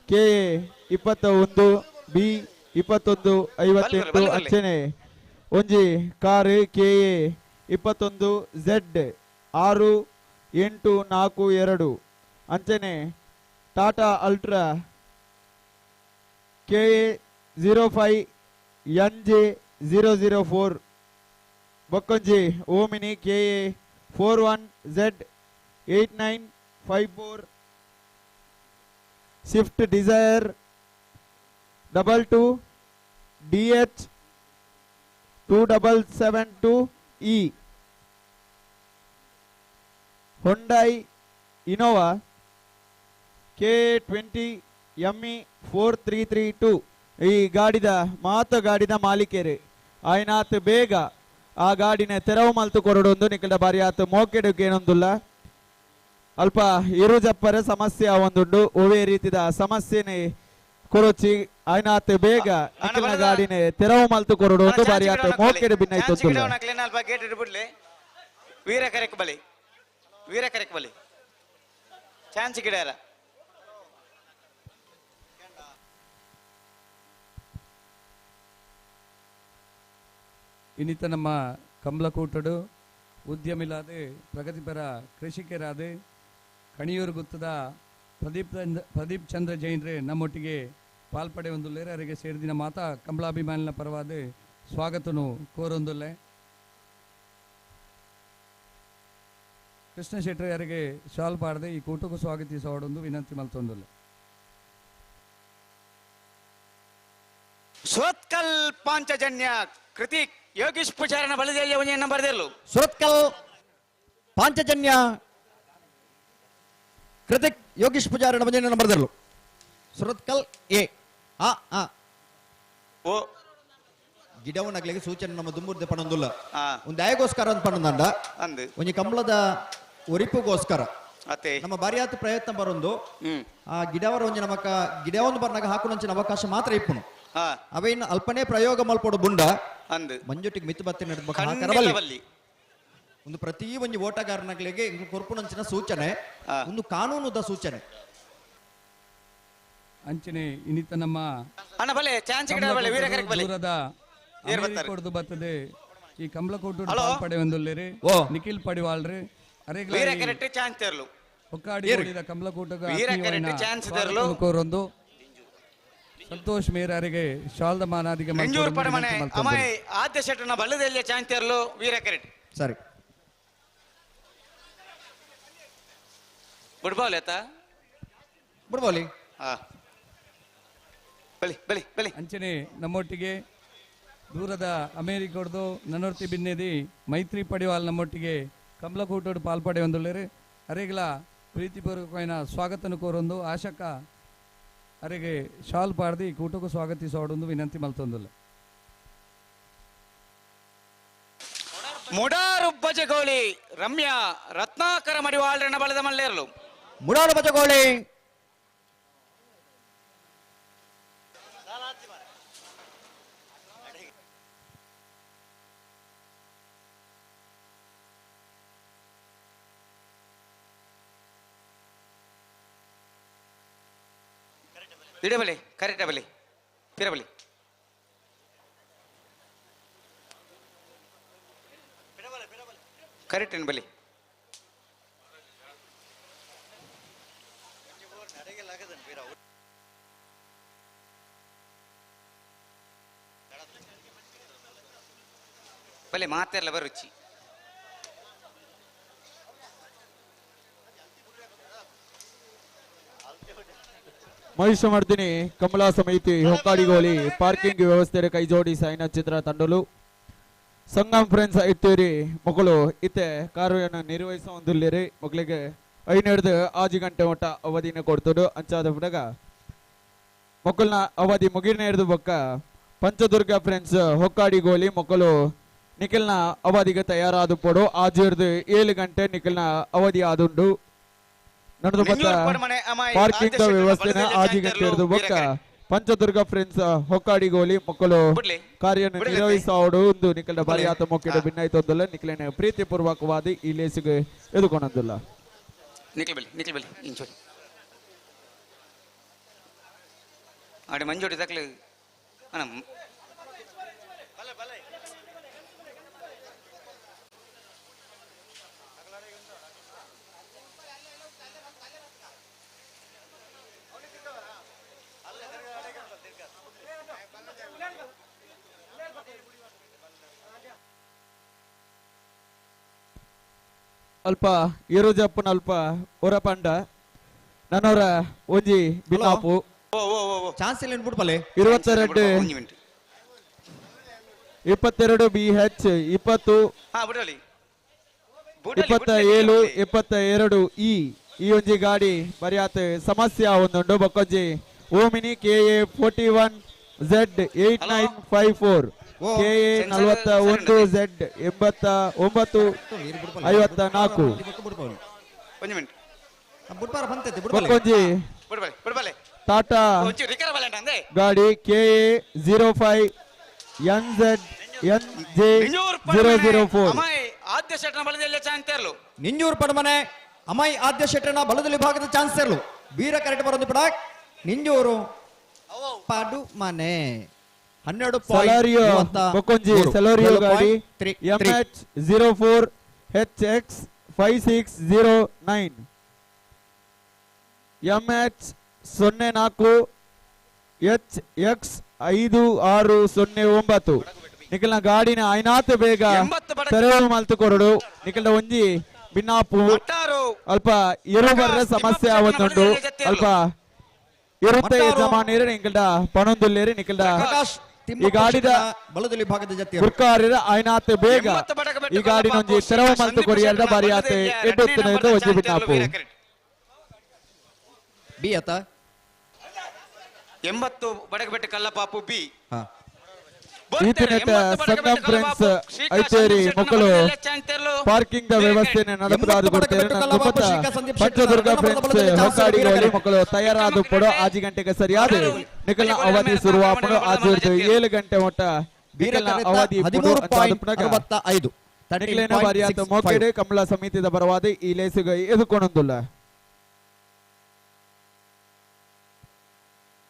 ಕೆಎ 21 ಬಿ 2158 ಅಂಚನೆ ಒಂಜಿ ಕಾರು ಕೆಎ 21 ಝೆಡ್ 6842 ಅಂಚನೆ ಟಾಟಾ ಅಲ್ಟ್ರಾ ಕೆಎ 05 ಎನ್ಜೆ 004 ಬೊಕ್ಕೊಂಜಿ Omni KA 41 Z 8954 Swift Dzire 22 DH 2772 ಇ ಹೊಂಡೈ ಇನೋವಾ K20 ME 4332 ಈ ಗಾಡಿದ ಗಾಡಿದ ಮಾಲೀಕರು ಆಯ್ನಾತ್ ಬೇಗ ಆ ಗಾಡಿನ ತೆರವು ಮಲ್ತು ಕೊರಡೊಂದು ನಿಕಲ ಬಾರಿ ಆತ ಮೋಕೆಡುಗೆ ಏನೊಂದುಲ್ಲ ಅಲ್ಪ ಇರುಜಪ್ಪರ ಸಮಸ್ಯೆ ಒಂದುಂಡು ಒವೇ ರೀತಿದ ಸಮಸ್ಯೆನೆ ಕೊರೊಚ್ಚಿ ಆಯ್ನಾತ್ ಬೇಗ ನಿಕಲ ಗಾಡಿನ ತೆರವು ಮಲ್ತು ಕೊರಡೊಂದು ಬಾರಿ ಆತ ಮೋಕೆಡು ಭಿನ್ನೈತು ಅಲ್ಪ ಗೇಟ್ ಇಡ್ಬಿಡ್ಲಿ ವೀರ ಕರೆಕ್ ಬಲಿ ಚಾನ್ಸ್ ಗಿಡಾರ ಇನ್ನಿತ ನಮ್ಮ ಕಂಬಳಕೂಟಡು ಉದ್ಯಮಿಲಾದೆ ಪ್ರಗತಿಪರ ಕೃಷಿಕರಾದೆ ಕಣಿಯೂರು ಗುತ್ತದ ಪ್ರದೀಪ್ ಚಂದ್ರ ಜೈನ್ರೆ ನಮ್ಮೊಟ್ಟಿಗೆ ಪಾಲ್ಪಡೆ ಒಂದುಲ್ಲೇರೆ ಅವರಿಗೆ ಸೇರಿದಿನ ಮಾತಾ ಕಂಬಳಾಭಿಮಾನಿನ ಪರವಾದ ಸ್ವಾಗತನು ಕೋರೊಂದುಲ್ಲೆ ಕೃಷ್ಣ ಶೆಟ್ಟಿ ಅವರಿಗೆ ಶಾಲ್ ಪಾಡದೆ ಈ ಕೂಟಕ್ಕೂ ಸ್ವಾಗತಿಸೋಡೊಂದು ವಿನಂತಿ ಮಲ್ತೊಂದುಲ್ಲೆ ಸೋತ್ಕಲ್ ಪಾಂಚಜನ್ಯ ಕೃತಿಕ್ ಯೋಗೀಶ್ ಪೂಜಾರನ ಬಲದಲ್ಲಿ ಅವನೇ ನಂಬರ್ ದೇಲು ಸುರತ್ಕಲ್ ಪಾಂಚಜನ್ಯ ಕೃತಿಕ್ ಯೋಗೀಶ್ ಪೂಜಾರನ ಬಂಜೆ ನಂಬರ್ ದೇಲು ಸುರತ್ಕಲ್ ಎ ಓ ಗಿಡವನಾಗ್ಲಿಗೆ ಸೂಚನೆ ನಮ್ಮ ದುಮ್ಮುರ್ದೆ ಪಣೊಂದುಲ್ಲ ಒಂದು ದಯಗೋಸ್ಕರ ಅಂತ ಪಣಂದಂಡ ಒಂಜಿ ಕಂಬಳದ ಒರಿಪುಗೋಸ್ಕರ ನಮ್ಮ ಬಾರಿಯಾತ ಪ್ರಯತ್ನ ಬರೊಂದು ಆ ಗಿಡವರ ಒಂಜಿ ನಮಕ ಗಿಡ ಒಂದು ಬರ್ನಾಗ ಹಾಕುನಂಚಿನ ಅವಕಾಶ ಮಾತ್ರ ಇಪ್ಪುನು ಅವೇನು ಅಲ್ಪನೇ ಪ್ರಯೋಗ ಮಲ್ಪೋಡು ಬುಂಡ ಮಂಜುಟಿಗೆ ಮಿತ್ತು ಬತ್ತಿ ನಡೆಸಬೇಕು ಒಂದು ಪ್ರತಿ ಒಂಜಿ ಓಟಗಾರನಾಗ್ಲಿಗೆ ಕೊರ್ಪುನಂಚಿನ ಸೂಚನೆ ಒಂದು ಕಾನೂನುದ ಸೂಚನೆ ಅಂಚನೆ ಇನ್ನಿತ ನಮ್ಮ ದೂರದ ಕೊಡ್ದು ಬರ್ತದೆ ಈ ಕಂಬಳಕೋಟು ಪಡೆ ಒಂದುಲ್ಲೇರಿ ನಿಖಿಲ್ ಪಡಿವಾಳ್ರಿ ಒಕ್ಕಾಡಿ ಕಂಬಳಕೋಟಗ ಕೋರೊಂದು ಸಂತೋಷ್ ಮೇರರಿಗೆ ಶಾಲ್ದ ಮಾನಾದಿಗೆ ಆದ್ಯ ಶೆಟ್ಟನ ಬಲ್ಲದಲ್ಲಿ ಚಾಂತಿಯರ್ಲು ವೀರ ಕೆರೆಟ್ ಸರಿ ಫುಟ್ಬಾಲ್ ಆಯ್ತಾ ಬಿಡ್ಬೋಲಿ ಬಲಿ ಅಂಚನೆ ನಮ್ಮೊಟ್ಟಿಗೆ ದೂರದ ಅಮೇರಿಕಡ್ದು ನನ್ನೊರ್ತಿ ಬಿನ್ನೆದಿ ಮೈತ್ರಿ ಪಡಿವಾಲ್ ನಮ್ಮೊಟ್ಟಿಗೆ ಕಂಬಳಕೂಟೋಡು ಪಾಲ್ಪಡೆ ಒಂದುಳ್ಳೇರಿ ಅರೆಗಳ ಪ್ರೀತಿಪೂರ್ವಕమైన ಸ್ವಾಗತನು ಕೋರೊಂದು ಆಶಕ ಅರೆಗೆ ಶಾಲ್ ಪಾಡ್ದು ಈ ಕೂಟಕ್ಕೂ ಸ್ವಾಗತಿಸೋಡೊಂದು ವಿನಂತಿ ಮಲ್ತೊಂದುಲ್ಲ ಮುಡಾರು ಬಜಗೋಳಿ ರಮ್ಯಾ ರತ್ನಾಕರ ಮಡಿವಾಳ್ರನ ಬಲದ ಮಲ್ಲೇರ್ಲು ಮುಡಾರು ಬಜಗೋಳಿ ಇಡಬಲಿ ಕರೆಕ್ಟ್ ಬಲಿ ಪಿರಬಲಿ ಕರೆಕ್ಟ್ ಏನು ಬಲಿ ಬಲಿ ಮಾತೆಲ್ಲ ಬರುಚಿ ಮಹಿಷಮರ್ದಿನಿ ಕಮಲಾ ಸಮಿತಿ ಹೊಕ್ಕಾಡಿಗೋಳಿ ಪಾರ್ಕಿಂಗ್ ವ್ಯವಸ್ಥೆ ಕೈ ಜೋಡಿ ಸೈನ ಚಿತ್ರ ತಂಡಲು ಸಂಗಮ್ ಫ್ರೆಂಡ್ಸ್ ಇತ್ತೇರಿ ಮಕ್ಕಳು ಇತ್ತೆ ಕಾರ್ಯವನ್ನು ನಿರ್ವಹಿಸುವಂದಿಲ್ಲಿರಿ ಮಕ್ಕಳಿಗೆ 5 ಗಂಟೆ ಮಟ್ಟ ಅವಧಿನ ಕೊಡ್ತಡು ಅಂಚಾದ ಬಿಡಗ ಮಕ್ಕಳನ್ನ ಅವಧಿ ಮುಗಿನ ಹಿಡಿದು ಬೊಕ್ಕ ಪಂಚದುರ್ಗ ಫ್ರೆಂಡ್ಸ್ ಹೊಕ್ಕಾಡಿಗೋಳಿ ಮಕ್ಕಳು ನಿಖಿಲ್ನ ಅವಧಿಗೆ ತಯಾರಾದ ಪಡು ಆಜಿರ್ದು 7 ಗಂಟೆ ನಿಖಿಲ್ನ ಅವಧಿ ಆದುಂಡು ನಡೆದು ಬತ್ತ ಪಾರ್ಕಿಂಗ್ ವ್ಯವಸ್ಥೆನ 6 ಗಂಟೆ ಹಿಡಿದು ಬೊಕ್ಕ ಪಂಚದುರ್ಗ ಫ್ರೆಂಡ್ಸ್ ಹೊಕ್ಕಾಡಿಗೋಲಿ ಮಕ್ಕಳು ಕಾರ್ಯ ನಿರ್ವಹಿಸೋಡು ಒಂದು ನಿಖಿಲ ಬಾರಿ ಆತ ಮೊಕ್ಕಿಡ ಭಿನ್ನಾಯ್ತೊಂದಲ್ಲ ನಿಖಿಲನ ಪ್ರೀತಿ ಪೂರ್ವಕವಾದಿ ಈ ಲೇಸಿಗೆ ಎದುಕೊಂಡಂದಿಲ್ಲ ನಿಖಿಲ್ ಬಲಿ ಇಂಚೋಡಿ ಆಡಿ ಮಂಜೋಡಿ ತಕ್ಲಿ ಅಣ್ಣ ಅಲ್ಪ ಇರುಜಪ್ಪನ ಅಲ್ಪ ಹೊರಪಂಡ ನನ್ನವರ ಒಂಜಿ ಬಿನಾಪು ಚಾನ್ಸ್ ಇಲ್ಲ ಬಿಡ್ಬಲೆ 22 BH 20 27 22 E ಈ ಒಂಜಿ ಗಾಡಿ ಬರಿಯಾತ್ ಸಮಸ್ಯೆ ಒಂದುಂಡು ಬೊಕ್ಕೊಂಜಿ Omni KA 41Z8954 KA 41Z8954 ಒಂದು ಮಿನಿಟ್ ಬೊಕ್ಕೊಂಜಿ ಟಾಟಾ ಗಾಡಿ KA 05NZ ಆದ್ಯ ಶೆಟ್ನ ಬಲದಲ್ಲಿ ಚಾನ್ಸ್ ತೆರಲು ನಿಂಜೂರು ಪಡಮನೆ ಅಮೈ ಆದ್ಯ ಶೆಟ್ಟನ ಬಲದಲ್ಲಿ ಭಾಗದ ಚಾನ್ಸ್ ತೆರಲು ವೀರ ಕರೆಕ್ಟ್ ಬರೋದು ಬಿಡ ನಿಂಜೂರು ಪಾಡು ಮನೆ 12 ಸಲಾರಿಯೋ ಬೊಕ್ಕೊಂಜಿ ಸಲಾರಿಯೋ ಗಾಡಿ MH 04HX 5609 MH 04HX 5609 ನಿಖಲ್ನ ಗಾಡಿನ ಐನಾತ್ ಬೇಗ ತೆರವು ಮಲ್ತು ಕೊರಡು ನಿಖಲ್ನ ಒಂಜಿ ಬಿನ್ನಾಪು ಅಲ್ಪ ಇರುಬರ್ರ ಸಮಸ್ಯೆ ಆವೊಂದುಂಡು ಅಲ್ಪ ಇರುತ್ತೆ ಯಜಮಾನೇರು ನಿಖಲ್ಡ ಪಣೊಂದುಲ್ಲೇರಿ ನಿಖಲ್ಡ ಈ ಗಾಡಿದ ಬಲದಲ್ಲಿ ಭಾಗದ ಜೊತೆ ಗುರ್ಕಾರ್ಯರ ಐನಾತ್ ಬೇಗ ಈ ಗಾಡಿನ ಒಂಜಿ ತೆರವು ಮಲ್ತು ಕೊರಿಯರ್ದ ಬಾರಿಯಾತೆ ಎಡ್ಡುತ್ತಿನ ಒಂಜಿ ಬಿನ್ನಾಪು ಬಿ ಅತ 80 ಬಡಗಬೆಟ್ಟ ಕಲ್ಲಪಾಪು ಬಿ ಈತಿನೆಟ್ಟ ಸಂಗಮ್ ಫ್ರೆಂಡ್ಸ್ ಐತೇರಿ ಮಕ್ಕಳು ಪಾರ್ಕಿಂಗ್ ದ ವ್ಯವಸ್ಥೆಯನ್ನು ನಡಪದಾದು ಕೊಡ್ತೇನೆ ಪಂಚದುರ್ಗ ಫ್ರೆಂಡ್ಸ್ ಹೊಕ್ಕಾಡಿಗಳಲ್ಲಿ ಮಕ್ಕಳು ತಯಾರಾದ ಪಡೋ 5 ಗಂಟೆಗೆ ಸರಿಯಾದ ನಿಖಲ್ನ ಅವಧಿ ಶುರುವಾಪಡು ಆಜೂರ್ದು 7 ಗಂಟೆ ಮೊಟ್ಟ ನಿಖಲ್ನ ಅವಧಿ 13.65 ನಿಖಲೇನ ಬಾರಿಯಾತ ಮೋಕೆಡೆ ಕಮಲ ಸಮಿತಿದ ಬರವಾದ ಈ ಲೇಸುಗ ಎದುಕೊಂಡೊಂದುಲ್ಲ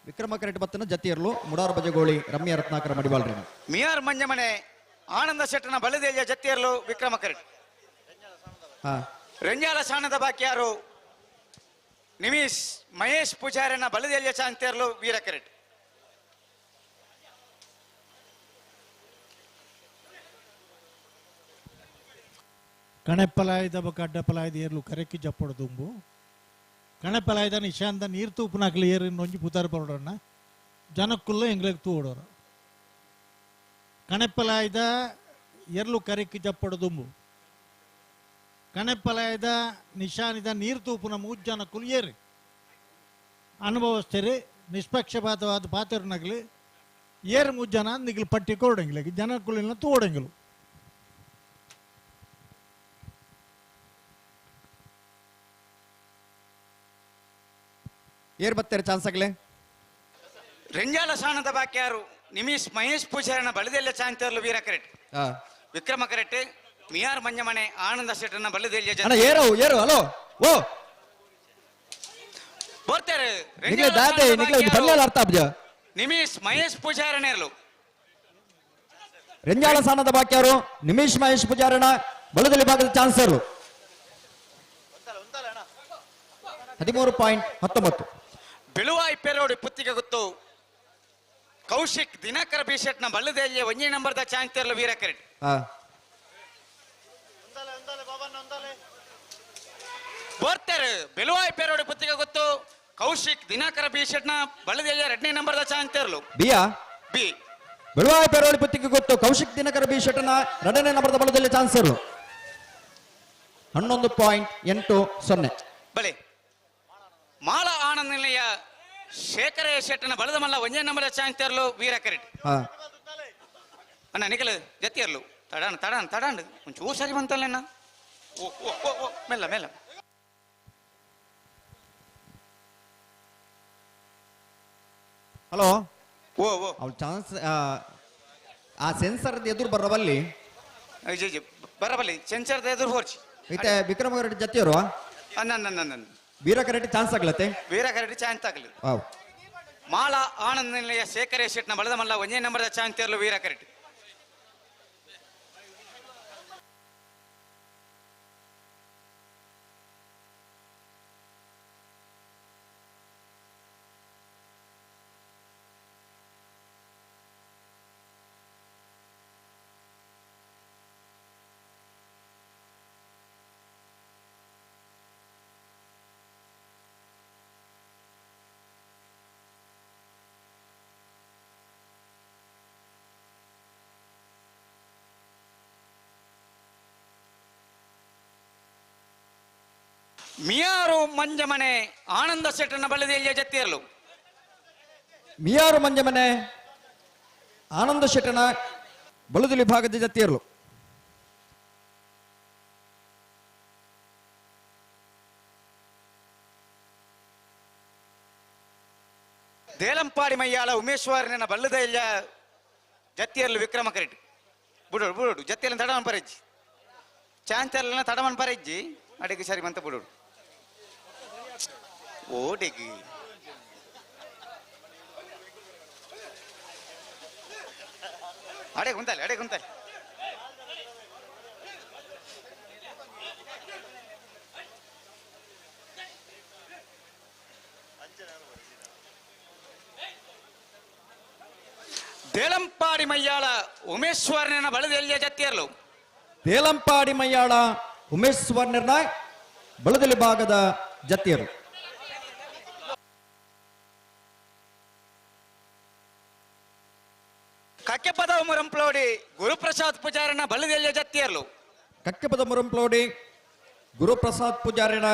ವಿಕ್ರಮ ಕರೆಕ್ಟ್ ಬತ್ತನ ಜತಿಯರ್ಲು ಮುಡಾರ ಬಜಗೋಳಿ ರಮ್ಯ ರತ್ನಾಕರ ಮಡಿವಾಳ್ರಿ ಮಿಯಾರ್ ಮಂಜಮನೆ ಆನಂದ ಶೆಟ್ಟನ ಬಲದೆಯ ಜತಿಯರ್ಲು ವಿಕ್ರಮ ಕರೆಕ್ಟ್ ರಂಜಾಲ ಶಾಣದ ಬಾಕಿಯಾರು ನಿಮಿಷ್ ಮಹೇಶ್ ಪೂಜಾರಿನ ಬಲದೆಯ ಚಾಂತಿಯರ್ಲು ವೀರ ಕರೆಕ್ಟ್ ಕಣೆಪ್ಪಲಾಯ್ದ ಬೊಕ್ಕ ಅಡ್ಡಪಲಾಯ್ದ ಏರ್ಲು ಕರೆಕ್ಕಿ ಜಪ್ಪಡು ದುಂಬು ಕಣೆಪ್ಪಲಾಯ್ದ ನಿಶಾಂತ ನೀರು ತೂಪುನಾಕ್ಲಿ ಏರು ನೊಂಜಿ ಪುತಾರ ಪರೋಡನ್ನ ಜನಕ್ಕುಲ್ಲ ಎಂಗ್ಲೆಗ್ ತೂಡೋರು ಕಣೆಪ್ಪಲಾಯ್ದ ಎರ್ಲು ಕರೆಕ್ಕಿ ಜಪ್ಪಡು ದುಂಬು ಕಣೆಪ್ಪಲಾಯ್ದ ನಿಶಾನಿದ ನೀರು ತೂಪುನ ಮೂಜ್ಜನಕ್ಕುಲು ಏರು ಅನುಭವಸ್ಥರು ನಿಷ್ಪಕ್ಷಪಾತವಾದ ಪಾತ್ರನಗ್ಲಿ ಏರು ಮುಜ್ಜನ ನಿಗ್ಲು ಪಟ್ಟಿ ಕೊಡಂಗಿಲ್ಲ ಜನಕ್ಕುಲಿನ ತೂಡಂಗಿಲ್ಲ ಏರ್ ಬರ್ತಾರೆ ಚಾನ್ಸ್ ಆಗ್ಲೆ ರಂಜಾಲ ಶಾಣದ ಬಾಕಿಯಾರು ನಿಮಿಷ್ ಮಹೇಶ್ ಪೂಜಾರಿನ ಬಲದೆಲ್ಲ ಚಾಂತಿಯರ್ಲು ವೀರ ಕರೆಕ್ಟ್ ವಿಕ್ರಮ ಕರೆಕ್ಟ್ ಮಿಯಾರ್ ಮಂಜಮನೆ ಆನಂದ ಶೆಟ್ಟನ ಬಲದೆಲ್ಲ ಏರು ಏರು ಹಲೋ ಓ ಬರ್ತಾರೆ ಅರ್ಥ ಅಬ್ಜ ನಿಮಿಷ್ ಮಹೇಶ್ ಪೂಜಾರನೇರ್ಲು ರಂಜಾಳ ಸಾಣದ ಬಾಕ್ಯಾರು ನಿಮಿಷ್ ಮಹೇಶ್ ಪೂಜಾರನ ಬಲದಲ್ಲಿ ಭಾಗದ ಚಾನ್ಸರ್ಲು 13.19 ಬಿಳುವಾಯಿ ಪೆರೋಡಿ ಪುತ್ತಿಗೆ ಗೊತ್ತು ಕೌಶಿಕ್ ದಿನಕರ ಬಿಶೆಟ್ನ ಬಲ್ಲದಲ್ಲಿ ಒಂಜಿ ನಂಬರ್ದ ಚಾಂತಿಯರ್ಲು ವೀರ ಕರೆಕ್ಟ್ ಬರ್ತಾರೆ ಬಿಳುವಾಯಿ ಪೆರೋಡಿ ಪುತ್ತಿಗೆ ಗೊತ್ತು ಕೌಶಿಕ್ ದಿನಕರ ಬಿಶೆಟ್ನ ಬಲ್ಲದಲ್ಲಿ 2ನೇ ನಂಬರ್ದ ಚಾಂತಿಯರ್ಲು ಬಿಯಾ ಬಿ ಬಿಳುವಾಯಿ ಪೆರೋಡಿ ಪುತ್ತಿಗೆ ಗೊತ್ತು ಕೌಶಿಕ್ ದಿನಕರ ಬಿಶೆಟ್ನ 2ನೇ ನಂಬರ್ದ ಬಲದಲ್ಲಿ ಚಾನ್ಸರ್ಲು 11.80 ಬಲೆ ಮಾಳ ಆನಂದ ನಿಲಯ ಶೇಖರ ಶೆಟ್ಟನ ಬಲದ ಮಲ್ಲ ಒಂಜೇ ನಂಬರ್ ಚಾಂತಿಯರ್ಲು ವೀರ ಕರೆಕ್ಟ್ ಅಣ್ಣ ನಿಖಲ್ ಜತಿಯರ್ಲು ತಡಾಣ ತಡಾಣ ತಡಾಂಡ್ ಒಂಚೂರು ಸರಿ ಬಂತಲ್ಲ ಓ ಓ ಓ ಮೆಲ್ಲ ಮೆಲ್ಲ ಹಲೋ ಓ ಓ ಅವ್ಳು ಚಾನ್ಸ್ ಆ ಸೆನ್ಸರ್ ಎದುರು ಬರಬಲ್ಲಿ ಬರಬಲ್ಲಿ ಸೆನ್ಸರ್ ಎದುರು ಹೋರ್ಚಿ ಐತೆ ವಿಕ್ರಮ ರೆಡ್ಡಿ ಜತಿಯರು ಅನ್ನ ವೀರ ಕರೆಕ್ಟ್ ಚಾನ್ಸ್ ಆಗ್ಲತ್ತೆ ವೀರ ಕರೆಕ್ಟ್ ಚಾನ್ಸ್ ಆಗಲಿ ಮಾಳ ಆನಂದ ನಿಲಯ ಶೇಖರ ಶೆಟ್ನ ಬಲದ ಮಲ್ಲ ಒಂಜೇ ನಂಬರ್ದ ಚಾಂತಿಯರ್ಲು ವೀರ ಕರೆಕ್ಟ್ ಮಿಯಾರು ಮಂಜಮನೆ ಆನಂದ ಶೆಟ್ಟನ ಬಲದೆಲ್ಲಿಯ ಜತ್ತಿಯರ್ಲು ಮಿಯಾರು ಮಂಜಮನೆ ಆನಂದ ಶೆಟ್ಟನ ಬಲದಲ್ಲಿ ಭಾಗದ ಜತ್ತಿಯರ್ಲು ದೇಲಂಪಾಡಿ ಮಯ್ಯಾಳ ಉಮೇಶ್ವರನ ಬಲ್ಲದೆಲ್ಲ ಜತ್ತಿಯರ್ಲು ವಿಕ್ರಮ ಕರೆಟ್ ಬುಡೋಡು ಬುಡೋಡು ಜತ್ತಿಯಲ್ಲ ತಡವನ್ ಪರಜ್ಜಿ ಚಾಂಚಲ್ಲ ತಡವನ್ ಪರಜ್ಜಿ ಅಡಿಗೆ ಸರಿ ಮಂತ ಬುಡೋಡು ಓಡಿಗೆ ಅಡೆ ಕುಂತಲೆ ದೇಲಂಪಾಡಿ ಮಯ್ಯಾಳ ಉಮೇಶ್ವರನ ಬಲದೆಲ್ಲಿಯ ಜತ್ತಿಯರ್ಲು ದೇಲಂಪಾಡಿ ಮಯ್ಯಾಳ ಉಮೇಶ್ವರನ ಬಲದಲ್ಲಿ ಭಾಗದ ಜತ್ತಿಯರು ಕಕ್ಕೆಪದ ಮುರಂಪ್ಲೋಡಿ ಗುರುಪ್ರಸಾದ್ ಪೂಜಾರನ ಬಲದೆಲ್ಲಿಯ ಜತ್ತಿಯರ್ಲು ಕಕ್ಕೆಪದ ಮುರಂಪ್ಲೋಡಿ ಗುರುಪ್ರಸಾದ್ ಪೂಜಾರಿನ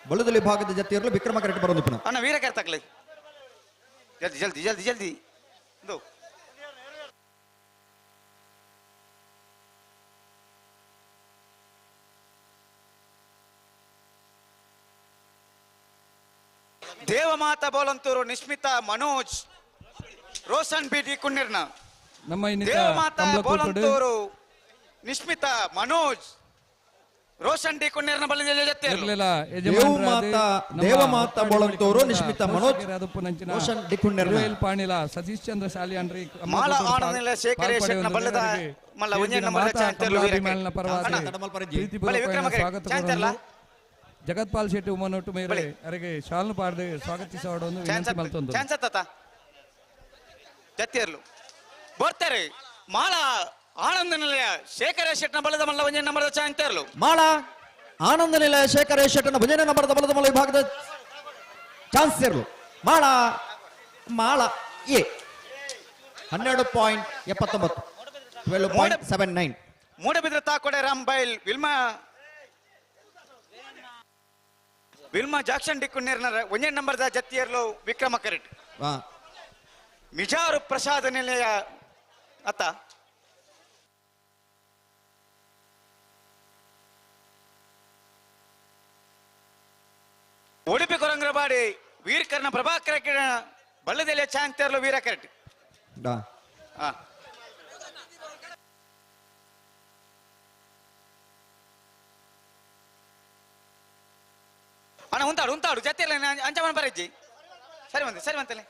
ಬಲದಲ್ಲಿ ಭಾಗದ ಜತ್ತಿಯರ್ಲು ವಿಕ್ರಮ ಕರೆಕ್ಟ್ ಬರೋದು ಪುನಃ ಅಣ್ಣ ವೀರ ಕೆರ್ತಕ್ಲಿ ಜಲ್ದಿ ಜಲ್ದಿ ಜಲ್ದಿ ಜಲ್ದಿ ಇದು ದೇವಮಾತಾ ಬೋಲಂತೂರು ನಿಶ್ಮಿತಾ ಮನೋಜ್ ರೋಷನ್ ಬಿ ಡಿ ಕುನ್ನಿರ್ನ ನಮ್ಮ ದೇವಮಾತಾ ಬೋಲಂತೂರು ನಿಶ್ಮಿತಾ ಮನೋಜ್ ರೋಷನ್ ಡಿ ಕುನ್ನಿರ್ನ ಬಲದಲ್ಲಿ ಜತ್ತಿಯರ್ಲು ದೇವಮಾತಾ ಬೋಲಂತೂರು ನಿಶ್ಮಿತಾ ಮನೋಜ್ ರೋಷನ್ ಡಿ ಕುನ್ನಿರ್ನ ಪಾಣಿಲ ಸತೀಶ್ ಚಂದ್ರ ಶಾಲಿ ಅಂಡ್ರಿ ಮಾಲ ಆನಂದಲ ಶೇಖರೇ ಶೆಟ್ನ ಬಲ್ಲದ ಮಲ್ಲ ಒಂಜೆನ್ನ ಮಲ್ಲ ಚಾಂತರ್ಲು ಅಭಿಮಾನನ ಪರವಾಗಿ ಪ್ರೀತಿಪೂರ್ವಕ ಸ್ವಾಗತ ಜಗತ್ಪಾಲ್ ಶೆಟ್ಟಿ ಉಮ್ಮನೊಟ್ಟು ಮೇರೆ ಅವರಿಗೆ ಶಾಲ್ನು ಪಾಡ್ದು ಸ್ವಾಗತಿಸೋಡೊಂದು ವಿನಂತಿ ಮಲ್ತೊಂದು ಚಾನ್ಸತ್ತ ಜತ್ತಿಯರ್ಲು ಬರ್ತಾರೆ ಮಾಲ ಆನಂದ ನಿಲಯ ಶೇಖರ ಶೆಟ್ನ ಬಲದ ಮಲ್ಲ ಒಂಜೆನ್ನ ಮರದ ಚಾಂತರ್ಲು ಮಾಳ ಆನಂದ ನಿಲಯ ಶೇಖರ ಶೆಟ್ಟನ ಭಜನೆ ನಂಬರದ ಬಲದ ಮಲ್ಲ ವಿಭಾಗದ ಚಾನ್ಸ್ ಇರಲು ಮಾಳ ಮಾಳ ಎ 12.79 12.79 ಮೂಡಬಿದ್ರೆ ತಾಕೋಡೆ ರಾಂಬೈಲ್ ವಿಲ್ಮಾ ಜಾಕ್ಷನ್ ಡಿಕ್ಕುನ್ನೇರ್ನ ಒಂಜೆ ನಂಬರ್ದ ಜತ್ತಿಯರ್ಲು ವಿಕ್ರಮ ಕರೆಟ್ ಮಿಜಾರು ಪ್ರಸಾದ ನಿಲಯ ಅತ್ತ ಉಡುಪಿ ಕೊರಂಗ್ರಬಾಡಿ ವೀರಕರ್ಣ ಪ್ರಭಾಕರ ಬಳ್ಳದೆಲೆ ಚಾಂತರ್ಲು ವೀರ ಕರೆಟ್ ಅಣ್ಣ ಉಂತಾಡು ಜೊತೆಲ್ಲ ಅಂಚಮನ ಬರಜ್ಜಿ ಸರಿ ಬಂತಲೆ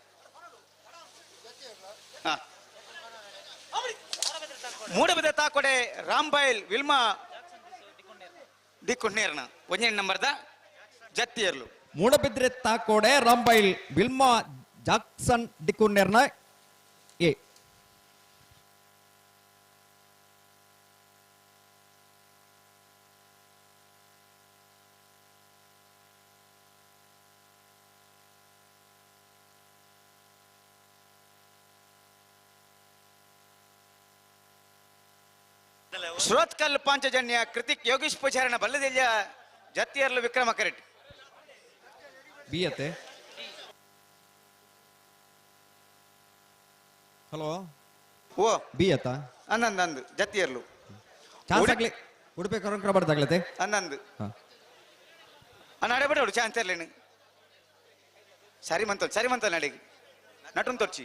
ಮೂಡಬಿದ ತಾಕೊಡೆ ರಾಂಬೈಲ್ ವಿಲ್ಮಾ ದಿಕ್ಕುಣ್ಣೇರ್ನ ಒಂಜೆ ನಂಬರ್ದ ಜತ್ತಿಯರ್ಲು ಮೂಡಬಿದ್ರೆ ತಾಕೋಡೆ ರಾಂಬೈಲ್ ವಿಲ್ಮಾ ಜಾಕ್ಸನ್ ಡಿಕ್ಕುಣ್ಣೇರ್ನ ಎ ಶ್ರೋತ್ಕಲ್ ಪಾಂಚಜನ್ಯ ಕೃತಿಕ್ ಯೋಗೀಶ್ ಪೂಜಾರನ ಬಲ್ಲದೆಲ್ಲ ಜತ್ತಿಯರ್ಲು ವಿಕ್ರಮ ಕರೆಟ್ ಬಿಯತೆ ಹಲೋ ಓ ಬಿಯತ ಅನ್ನಂದು ಜತ್ತಿಯರ್ಲು ಚಾನ್ಸ್ ಆಗ್ಲಿ ಉಡುಪಿ ಕೊರಂಕ್ರ ಬರ್ದಾಗ್ಲತೆ ಅನ್ನಂದು ಅಣ್ಣ ಅಡೆಬಡ ಚಾನ್ಸ್ ಇರ್ಲೇನು ಸರಿ ಮಂತಲ್ ನಡಿಗೆ ನಟನ್ ತೋರ್ಚಿ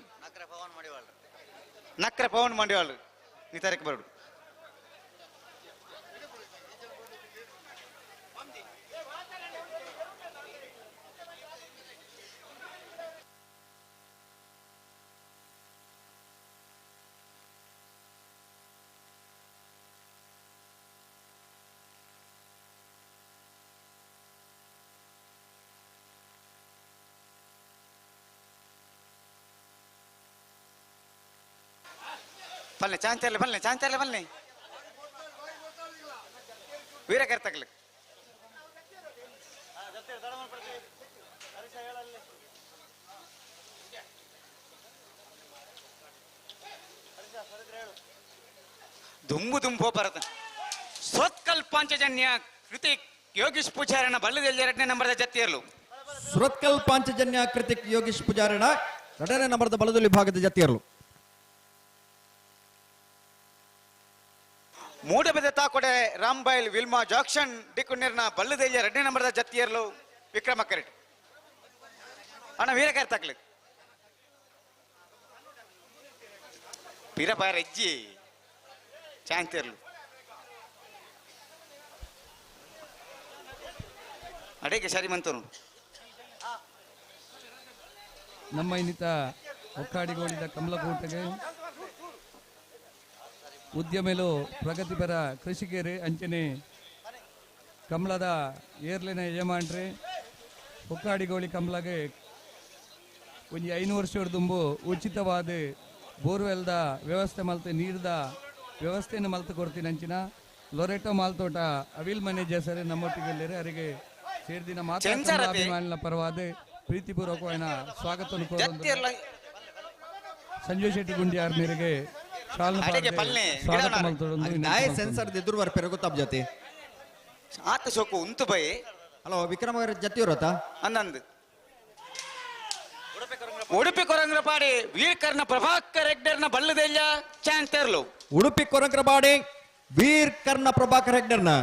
ನಕ್ರ ಪವನ್ ಮಾಡಿವಾಳ್ರು ನೀ ತರಕ್ಕೆ ಬರಡು ಬಲ್ಲೆ ಚಾಂಚರ್ಲೆ ವೀರ ಕರ್ತಕ್ಲಿ ದುಂಬು ದುಂಬು ಬರತ ಸೋತ್ಕಲ್ ಪಾಂಚಜನ್ಯ ಕೃತಿಕ್ ಯೋಗೀಶ್ ಪೂಜಾರನ ಬಲ್ಲದಲ್ಲಿ 2ನೇ ನಂಬರ್ದ ಜತ್ತಿಯರ್ಲು. ಸುರತ್ಕಲ್ ಪಾಂಚಜನ್ಯ ಕೃತಿಕ್ ಯೋಗೀಶ್ ಪೂಜಾರನ 2ನೇ ನಂಬರ್ದ ಬಲದಲ್ಲಿ ವಿಭಾಗದ ಜತ್ತಿಯರ್ಲು. ಮೂಡಬಿದ ತಾಕೊಡೆ ರಾಂಬೈಲ್ ವಿಲ್ಮಾ ಜಾಕ್ಷನ್ ಡಿಕುನ್ನಿರ್ನ ಬಲ್ಲದಲ್ಲಿ 2ನೇ ನಂಬರ್ದ ಜತ್ತಿಯರ್ಲು ವಿಕ್ರಮ ಕರೆಟ್. ಅಣ್ಣ ವೀರಕರ್ ತಕ್ಲಿ ಪಿರಪಾರ ಹೆಜ್ಜಿ ಚಾಂತಿರ್ಲು ಅಡೆಗೆ ಸರಿ ಮಂತನು. ನಮ್ಮ ಇನ್ನಿತ ಒಕ್ಕಾಡಿಗೋಳಿದ ಕಮಲಕೋಟೆಗೆ ಉದ್ಯಮೆಲು ಪ್ರಗತಿಪರ ಕೃಷಿಕರು ಅಂಚನೆ ಕಮಲದ ಏರ್ಲಿನ ಯಜಮಾನ್ರೆ ಒಕ್ಕಾಡಿಗೋಳಿ ಕಮಲಗೆ ಒಂದು 5 ವರ್ಷದ ತುಂಬು ಉಚಿತವಾದ ಬೋರ್ವೆಲ್ದ ವ್ಯವಸ್ಥೆ ಮಲ್ತೆ ನೀರ್ದ ವ್ಯವಸ್ಥೆಯನ್ನು ಮಲ್ತು ಕೊಡ್ತೀನಿ ಅಂಚಿನ ಲೊರೆಟೋ ಮಾಲ್ತೋಟ ಅವಿಲ್ ಮ್ಯಾನೇಜರ್ ಸರಿ ನಮ್ಮೊಟ್ಟಿಗೆ ಎಲ್ಲರೂ ಅವರಿಗೆ ಸೇರ್ದಿನ ಮಾತಾಡಿನ ಪರವಾದ ಪ್ರೀತಿಪೂರ್ವಕವಾದ ಸ್ವಾಗತ ಸಂಜಯ್ ಶೆಟ್ಟಿ ಗುಂಡಿಯಾರ್ ಮೇರೆಗೆ ಸ್ವಾಗತ ಸೆನ್ಸರ್ ಎದುರು ಪೆರಗುತ್ತಾಬ್ ಜೊತೆ ಆತ ಸೋಕು ಉಂತು ಬೈ ಹಲೋ ವಿಕ್ರಮ ಜತ್ತಿಯವರತ್ತ ಅನ್ನಂದು ಉಡುಪಿ ಕೊರಂಗ್ರಪಾಡಿ ವೀರ್ಕರ್ನ ಪ್ರಭಾಕರ್ ಹೆಗ್ಡರ್ನ ಬಲ್ಲದೆಲ್ಲ ಚಾಂತರ್ಲು. ಉಡುಪಿ ಕೊರಂಗ್ರಪಾಡಿ ವೀರ್ಕರ್ನ ಪ್ರಭಾಕರ್ ಹೆಗ್ಡರ್ನ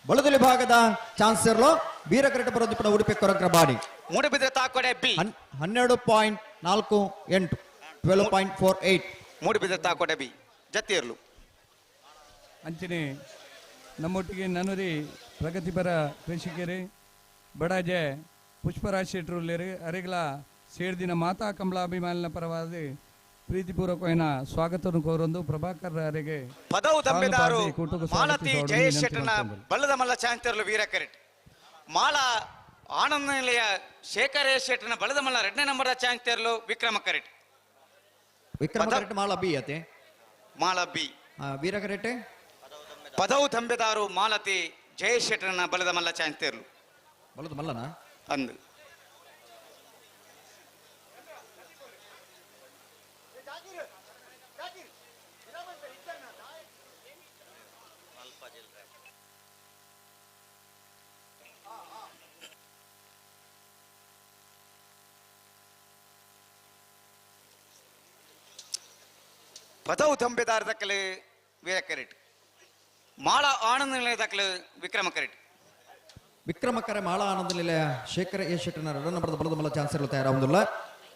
ಬಲದಲ್ಲಿ ಭಾಗದ ಚಾನ್ಸರ್ಲು ವೀರಕರೆಟ್ ಬರೋದಿಪ್ಪಡ ಉಡುಪಿ ಕೊರಂಗ್ರಪಾಡಿ. ಮೂಡಬಿದ್ರೆ ತಾಕೊಡೆ ಬಿ 12.48 12.48 ಮೂಡಬಿದ್ರೆ ತಾಕೊಡೆ ಬಿ ಜತ್ತಿಯರ್ಲು. ಅಂಚನೆ ನಮ್ಮೊಟ್ಟಿಗೆ ನನ್ನೂರಿ ಪ್ರಗತಿಪರ ಕೃಷಿಕರೇ ಬಡಾಜೆ ಪುಷ್ಪರಾಜ್ ಶೆಟ್ರು ಅರೆಗಳ ಸೇರ್ದಿನ ಮಾತಾ ಕಮಲಾಭಿಮಾನಿನ ಪರವಾದ ಪ್ರೀತಿಪೂರ್ವಕವಾದ ಸ್ವಾಗತವನ್ನು ಕೋರೊಂದು ಪ್ರಭಾಕರ್ ಅವರಿಗೆ ಪದವು ದಂಬೆದಾರು ಮಾಲತಿ ಜಯೇಶ್ ಶೆಟ್ಟರ್ನ ಬಲ್ಲದ ಮಲ್ಲ ಚಾಂತರ್ಲು ವೀರಕರೆಟ್. ಮಾಲ ಆನಂದ ನಿಲಯ ಶೇಖರೇಶ್ ಶೆಟ್ಟರ್ನ ಬಲ್ಲದ ಮಲ್ಲ 2ನೇ ನಂಬರ್ದ ಚಾಂತರ್ಲು ವಿಕ್ರಮ ಕರೆಟ್. ವಿಕ್ರಮ ಕರೆಟ್ ಮಾಲ ಬಿ ಅತೆ ಮಾಲ ಬಿ ವೀರಕರೆಟ್ ಪದವು ದಂಬೆದಾರು ಮಾಲತಿ ಜಯೇಶ್ ಶೆಟ್ಟರ್ನ ಬಲ್ಲದ ಮಲ್ಲ ಚಾಂತರ್ಲು ಬಲ್ಲದ ಮಲ್ಲನ ಅಂದು ಪದವು ದಂಬೆದಾರ ದಕ್ಕಲು ವೀರಕರೆಟ್. ಮಾಳ ಆನಂದ ನಿಲಯ ದಕ್ಕಲು ವಿಕ್ರಮ ಕರೆಟ್. ವಿಕ್ರಮ ಕರೆ ಮಾಳ ಆನಂದ ನಿಲಯ ಶೇಖರ ಎ ಶೆಟ್ಟರ್ನ 2ನೇ ನಂಬರ್ದ ಬಲದ ಮಲ್ಲ ಚಾನ್ಸರ್ಲು ತಯಾರಾಗುವುದಿಲ್ಲ.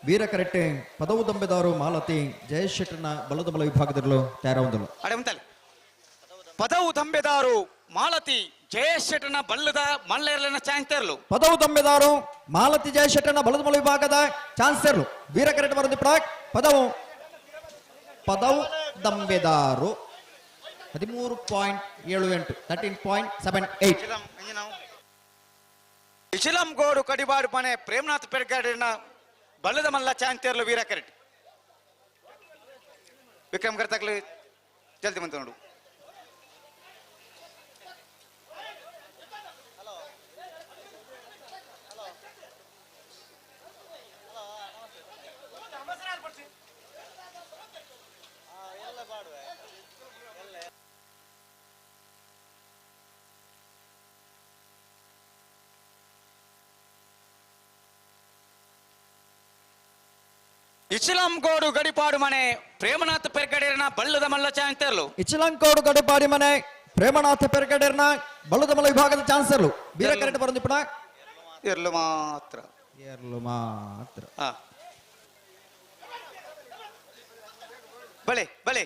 ವೀರಕರೆಟ್ ಪದವು ದಂಬೆದಾರು ಮಾಲತಿ ಜಯೇಶ್ ಶೆಟ್ಟರ್ನ ಬಲದ ಮಲ್ಲ ವಿಭಾಗದಲ್ಲೂ ತಯಾರಾಗುವುದಿಲ್ಲ. ಪದವು ದಂಬೆದಾರು ಮಾಲತಿ ಜಯೇಶ್ ಶೆಟ್ಟರ್ನ ಬಲ್ಲದ ಮಲ್ಲೇರ್ಲಿನ ಚಾಂತರ್ಲು. ಪದವು ದಂಬೆದಾರು ಮಾಲತಿ ಜಯೇಶ್ ಶೆಟ್ಟರ್ನ ಬಲದ ಮಲ್ಲ ವಿಭಾಗದ ಚಾನ್ಸರ್ಲು ವೀರಕರೆಟ್ ಬರೋದಿಪ್ಪಡ ಪದವು ದಂಬೆದಾರು 13.78 13.78. ಇಶಿಲಂ ಗೋಡು ಕಡಿಬಾಡು ಮನೆ ಪ್ರೇಮನಾಥ್ ಪೆರ್ಗಾಡಿನ ಬಲ್ಲದ ಮಲ್ಲ ಚಾಂತರ್ಲು ವೀರಕರೆಟ್. ವಿಕ್ರಮ್ ಕರ್ತಕ್ಲು ಜಲ್ದಿ ಬಂತು ನೋಡು. ಇಚ್ಲಂಗೋಡು ಗಡಿಪಾಡು ಮನೆ ಪ್ರೇಮನಾಥ್ ಪೆರ್ಗಡೇರ್ನ ಬಲ್ಲದ ಮಲ್ಲ ಚಾಂತರ್ಲು. ಇಚ್ಲಂಗೋಡು ಗಡಿಪಾಡಿ ಮನೆ ಪ್ರೇಮನಾಥ್ ಪೆರ್ಗಡೇರ್ನ ಬಲ್ಲದ ಮಲ್ಲ ವಿಭಾಗದ ಚಾನ್ಸರ್ಲು ವೀರಕರೆಟ್ ಬರೋದಿಪ್ಪಡ ಎರ್ಲು ಮಾತ್ರ ಬಳೆ ಬಳೆ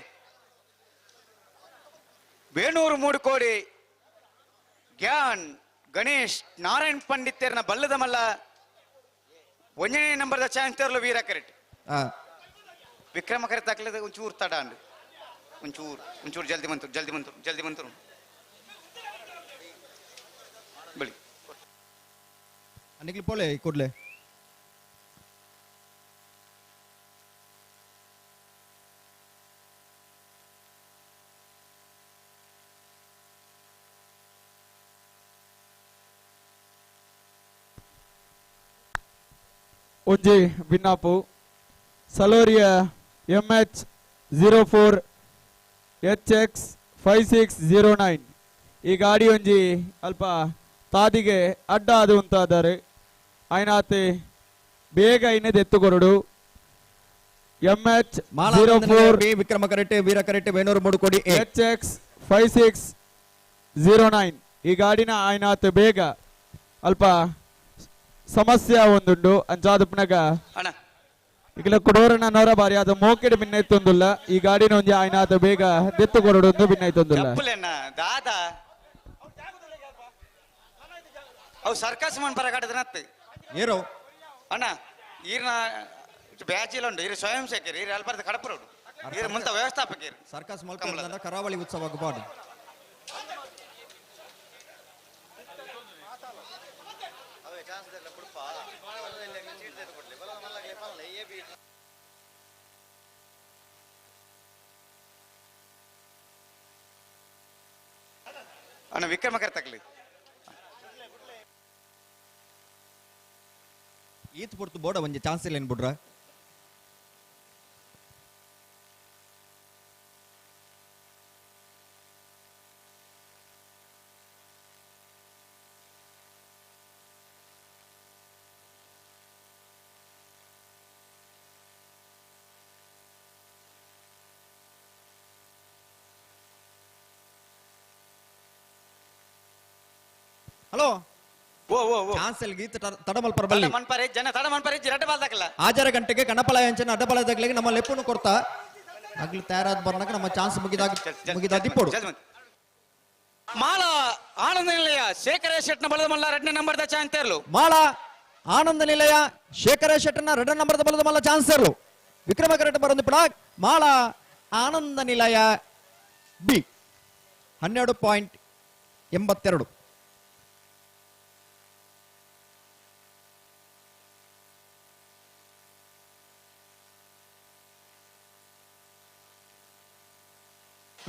ಬೇಣೂರು 3 ಕೋಡಿ ಗ್ಯಾನ್ ಗಣೇಶ್ ನಾರಾಯಣ್ ಪಂಡಿತರ್ನ ಬಲ್ಲದ ಮಲ್ಲ 1ನೇ ನಂಬರ್ದ ಚಾಂತರ್ಲು ವೀರಕರೆಟ್. ವಿಕ್ರಮ ಕರೆ ತಕ್ಲದ ಒಂಚೂರು ತಡಾಂಡು ಒಂಚೂರು ಜಲ್ದಿ ಬಂತು ಬಳಿ ಅನಿಕ್ಲಿ ಪೋಳೆ ಕೂಡ್ಲೆ ಒಂಜಿ ಬಿನ್ನಾಪು ಸಲೋರಿಯ MH04 HX5609 ಈ ಗಾಡಿ ಒಂಜಿ ಅಲ್ಪ ತಾದಿಗೆ ಅಡ್ಡ ಅದು ಅಂತಾದರೆ ಆಯ್ನಾತೆ ಬೇಗ ಇನ್ನದು ಎತ್ತುಕೊರಡು MH04 ವಿಕ್ರಮ ಕರೆಟ್ಟೆ ವೀರ ಕರೆಟ್ಟೆ ವೇಣೂರು ಮೂಡುಕೋಡಿ HX 5609 ಈ ಗಾಡಿನ ಆಯ್ನಾತೆ ಬೇಗ ಅಲ್ಪ ಸಮಸ್ಯೆ ಒಂದುಂಡು ಅಂಚಾದ ಪುನಗ ಈಗ ಕುಡೋರನ ನೊರ ಬಾರಿ ಅದು ಮೋಕೆಡ್ ಭಿನ್ನೈತೊಂದುಲ್ಲ ಈ ಗಾಡಿನ ಒಂಜಿ ಆಯ್ನಾತ ಬೇಗ ದೆತ್ತು ಕೊರಡೊಂದು ಭಿನ್ನೈತೊಂದುಲ್ಲ ದಾದಾ ಅವು ಸರ್ಕಸ್ ಮನ್ ಪರಗಾಡದನತ್ತೆ ಏರೋ ಅಣ್ಣ ಈರ್ನ ಬ್ಯಾಚಿಲ್ ಉಂಡು ಇರು ಸ್ವಯಂ ಸೇಕರ್ ಇರು ಅಲ್ಪರ್ದ ಕಡಪರೋಡು ಇರು ಮುಂತ ವ್ಯವಸ್ಥಾಪಕರು ಸರ್ಕಸ್ ಮಲ್ಕಂದ ಕರಾವಳಿ ಉತ್ಸವ ಗುಬಾಡಿ ಅಣ್ಣ ವಿಕ್ರಮ ಕರ್ತಕ್ಲಿ ಈತ್ ಪೊರ್ತು ಬೋಡ ಒಂಜಿ ಚಾನ್ಸ್ ಇಲ್ಲ ಏನ್ಬಿಡ್ರ ಹಲೋ ಓ ಓ ಓ ಚಾನ್ಸಲ್ ಗೀತ ತಡಮಲ್ ಪರಬಲ್ಲಿ ಮನ್ಪರೆ ಜನ ತಡ ಮನ್ಪರೆ ರಡ್ಡ ಬಾಲ್ದಾಕಲ್ಲ ಆಜರ ಗಂಟೆಗೆ ಕಣಪಲಾಯಂಚನ ಅಡ್ಡಪಲಾಯದಾಗಲಿಗೆ ನಮ್ಮ ಲೆಪ್ಪನ್ನು ಕೊಡ್ತಾ ಆಗ್ಲಿ ತಯಾರಾದ ಬರ್ನಾಗ ನಮ್ಮ ಚಾನ್ಸ್ ಮುಗಿದ ದಿಪ್ಪೋಡು ಮಾಳ ಆನಂದ ನಿಲಯ ಶೇಖರ ಶೆಟ್ನ ಬಲದ ಮಲ್ಲ 2ನೇ ನಂಬರ್ದ ಚಾನ್ಸ್ ಇರಲು ಮಾಳ ಆನಂದ ನಿಲಯ ಶೇಖರ ಶೆಟ್ಟನ 2ನೇ ನಂಬರ್ದ ಬಲದ ಮಲ್ಲ ಚಾನ್ಸ್ ಇರಲು ವಿಕ್ರಮ ಕರೆಕ್ಟ್ ಬರೋದು ಪಡ ಮಾಳ ಆನಂದ ನಿಲಯ ಬಿ 12.82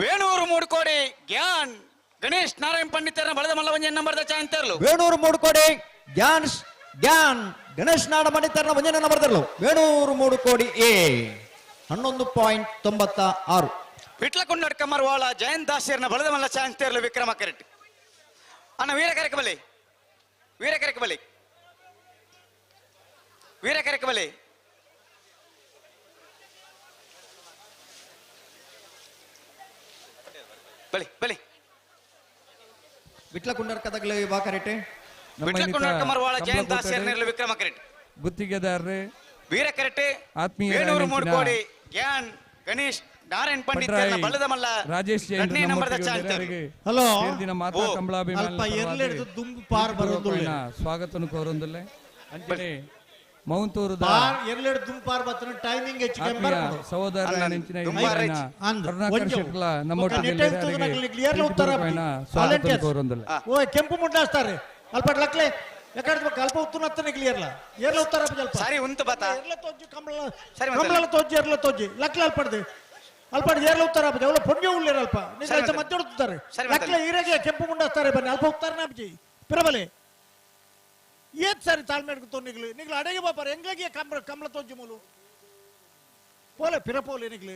ವೇಣೂರು ಮೂಡುಕೋಡಿ ಜ್ಞಾನ್ ಗಣೇಶ್ ನಾರಾಯಣ್ ಪಂಡಿತರ ಬಲದ ಮಲ್ಲ 1ನೇ ನಂಬರ್ದ ಚಾನ್ಸ್ ಇರಲು ವೇಣೂರು ಮೂಡುಕೋಡಿ ಜ್ಞಾನ್ ಗಣೇಶ್ ನಾಡ ಪಂಡಿತರ 1ನೇ ನಂಬರ್ದಲ್ಲೂ ವೇಣೂರು ಮೂಡುಕೋಡಿ ಎ 11.96 ವಿಟ್ಲಕೊಂಡ ಕಮರ್ವಾಳ ಜಯಂತ್ ದಾಸಿಯರ್ನ ಬಲದ ಮಲ್ಲ ಚಾನ್ಸ್ ಇರಲು ವಿಕ್ರಮ ಕರೆಕ್ಟ್ ಅಣ್ಣ ವೀರ ಕರೆಕ ಬಲಿ ವೀರ ಕರೆಕ ಬಲಿ ವೀರ ಕರೆಕ ಬಲಿ ಬಲಿ ಬಲಿ ವಿಟ್ಲಕುಂಡರ್ ಕದಗಲೆ ಬಾ ಕರೆಕ್ಟ್ ವಿಟ್ಲಕೊಂಡ ಕಮರ್ವಾಳ ಜಯಂತ್ ದಾಸಿಯರ್ನ ವಿಕ್ರಮ ಕರೆಕ್ಟ್ ಗುತ್ತಿಗೆದಾರರೇ ವೀರ ಕರೆಕ್ಟ್ ಆತ್ಮೀಯ ವೇಣೂರು ಮೂಡುಕೋಡಿ ಜ್ಞಾನ್ ಗಣೇಶ್ ನಾರಾಯಣ್ ಪಂಡಿತರ ಬಲದ ಮಲ್ಲ ರಾಜೇಶ್ ಎರಡನೇ ನಂಬರ್ದ ಚಾನ್ಸ್ ಹಲೋ ಸೇರ್ದಿನ ಮಾತಾ ಅಲ್ಪ ಎರಲೆಡ್ದು ದುಂಬು ಪಾರ್ ಬರೋದುಲ್ಲ ಸ್ವಾಗತನು ಕೋರೊಂದುಲ್ಲೆ ಅಂಚನೆ ಮೌಂತೂರು ಎರಲೆಡ್ ದುಂಪಾರ್ ಬತ್ತನ ಟೈಮಿಂಗ್ ಹೆಚ್ಚು ಆತ್ಮೀಯ ಸಹೋದರ ನೆಂಚಿನ ಕರುಣಾಕರ್ ಶೆಟ್ಲ ನಮ್ಮೊಟ್ಟಿಗೆ ಸ್ವಾಗತನು ಕೋರೊಂದುಲ್ಲೆ ಓ ಕೆಂಪು ಮುಂಡಾಸ್ತಾರೆ ಅಲ್ಪ ಲಕ್ಲೆ ಯಾಕಂದ್ರೆ ಅಲ್ಪ ಉತ್ತುನತ್ತ ನಿಗ್ಲಿಯರ್ಲ ಏರ್ಲ ಉತ್ತರ ಅಲ್ಪ ಸರಿ ಉಂತ ಬತ ಏರ್ಲ ತೋಜಿ ಕಮಲ ತೋಜಿ ಏರ್ಲ ತೋಜಿ ಲಕ್ಲೆ ಅಲ್ಪಡ್ದೆ ಅಲ್ಪಡ್ ಏರ್ಲ ಉತ್ತರ ಅಪ್ಪ ಅವಳ ಪೊಂಗೆ ಉಳ್ಳಿರ ಅಲ್ಪ ನೀವು ಮತ್ತೊಡ್ತಾರೆ ಲಕ್ಲೆ ಈರೆಗೆ ಕೆಂಪು ಮುಂಡಾಸ್ತಾರೆ ಬನ್ನಿ ಅಲ್ಪ ಉತ್ತರ ಅಪ್ಜಿ ಪಿರಬಲೆ ಏತ್ ಸರಿ ತಾಳ್ಮೆ ಹಿಡ್ಕೊ ನಿಗ್ಲು ಅಡೆಗೆ ಬಾಪಾರ ಹೆಂಗಾಗಿ ಕಮಲ ತೋಜಿ ಮೂಲು ಪೋಲೆ ಪಿರಪೋಲೆ ನಿಗ್ಲಿ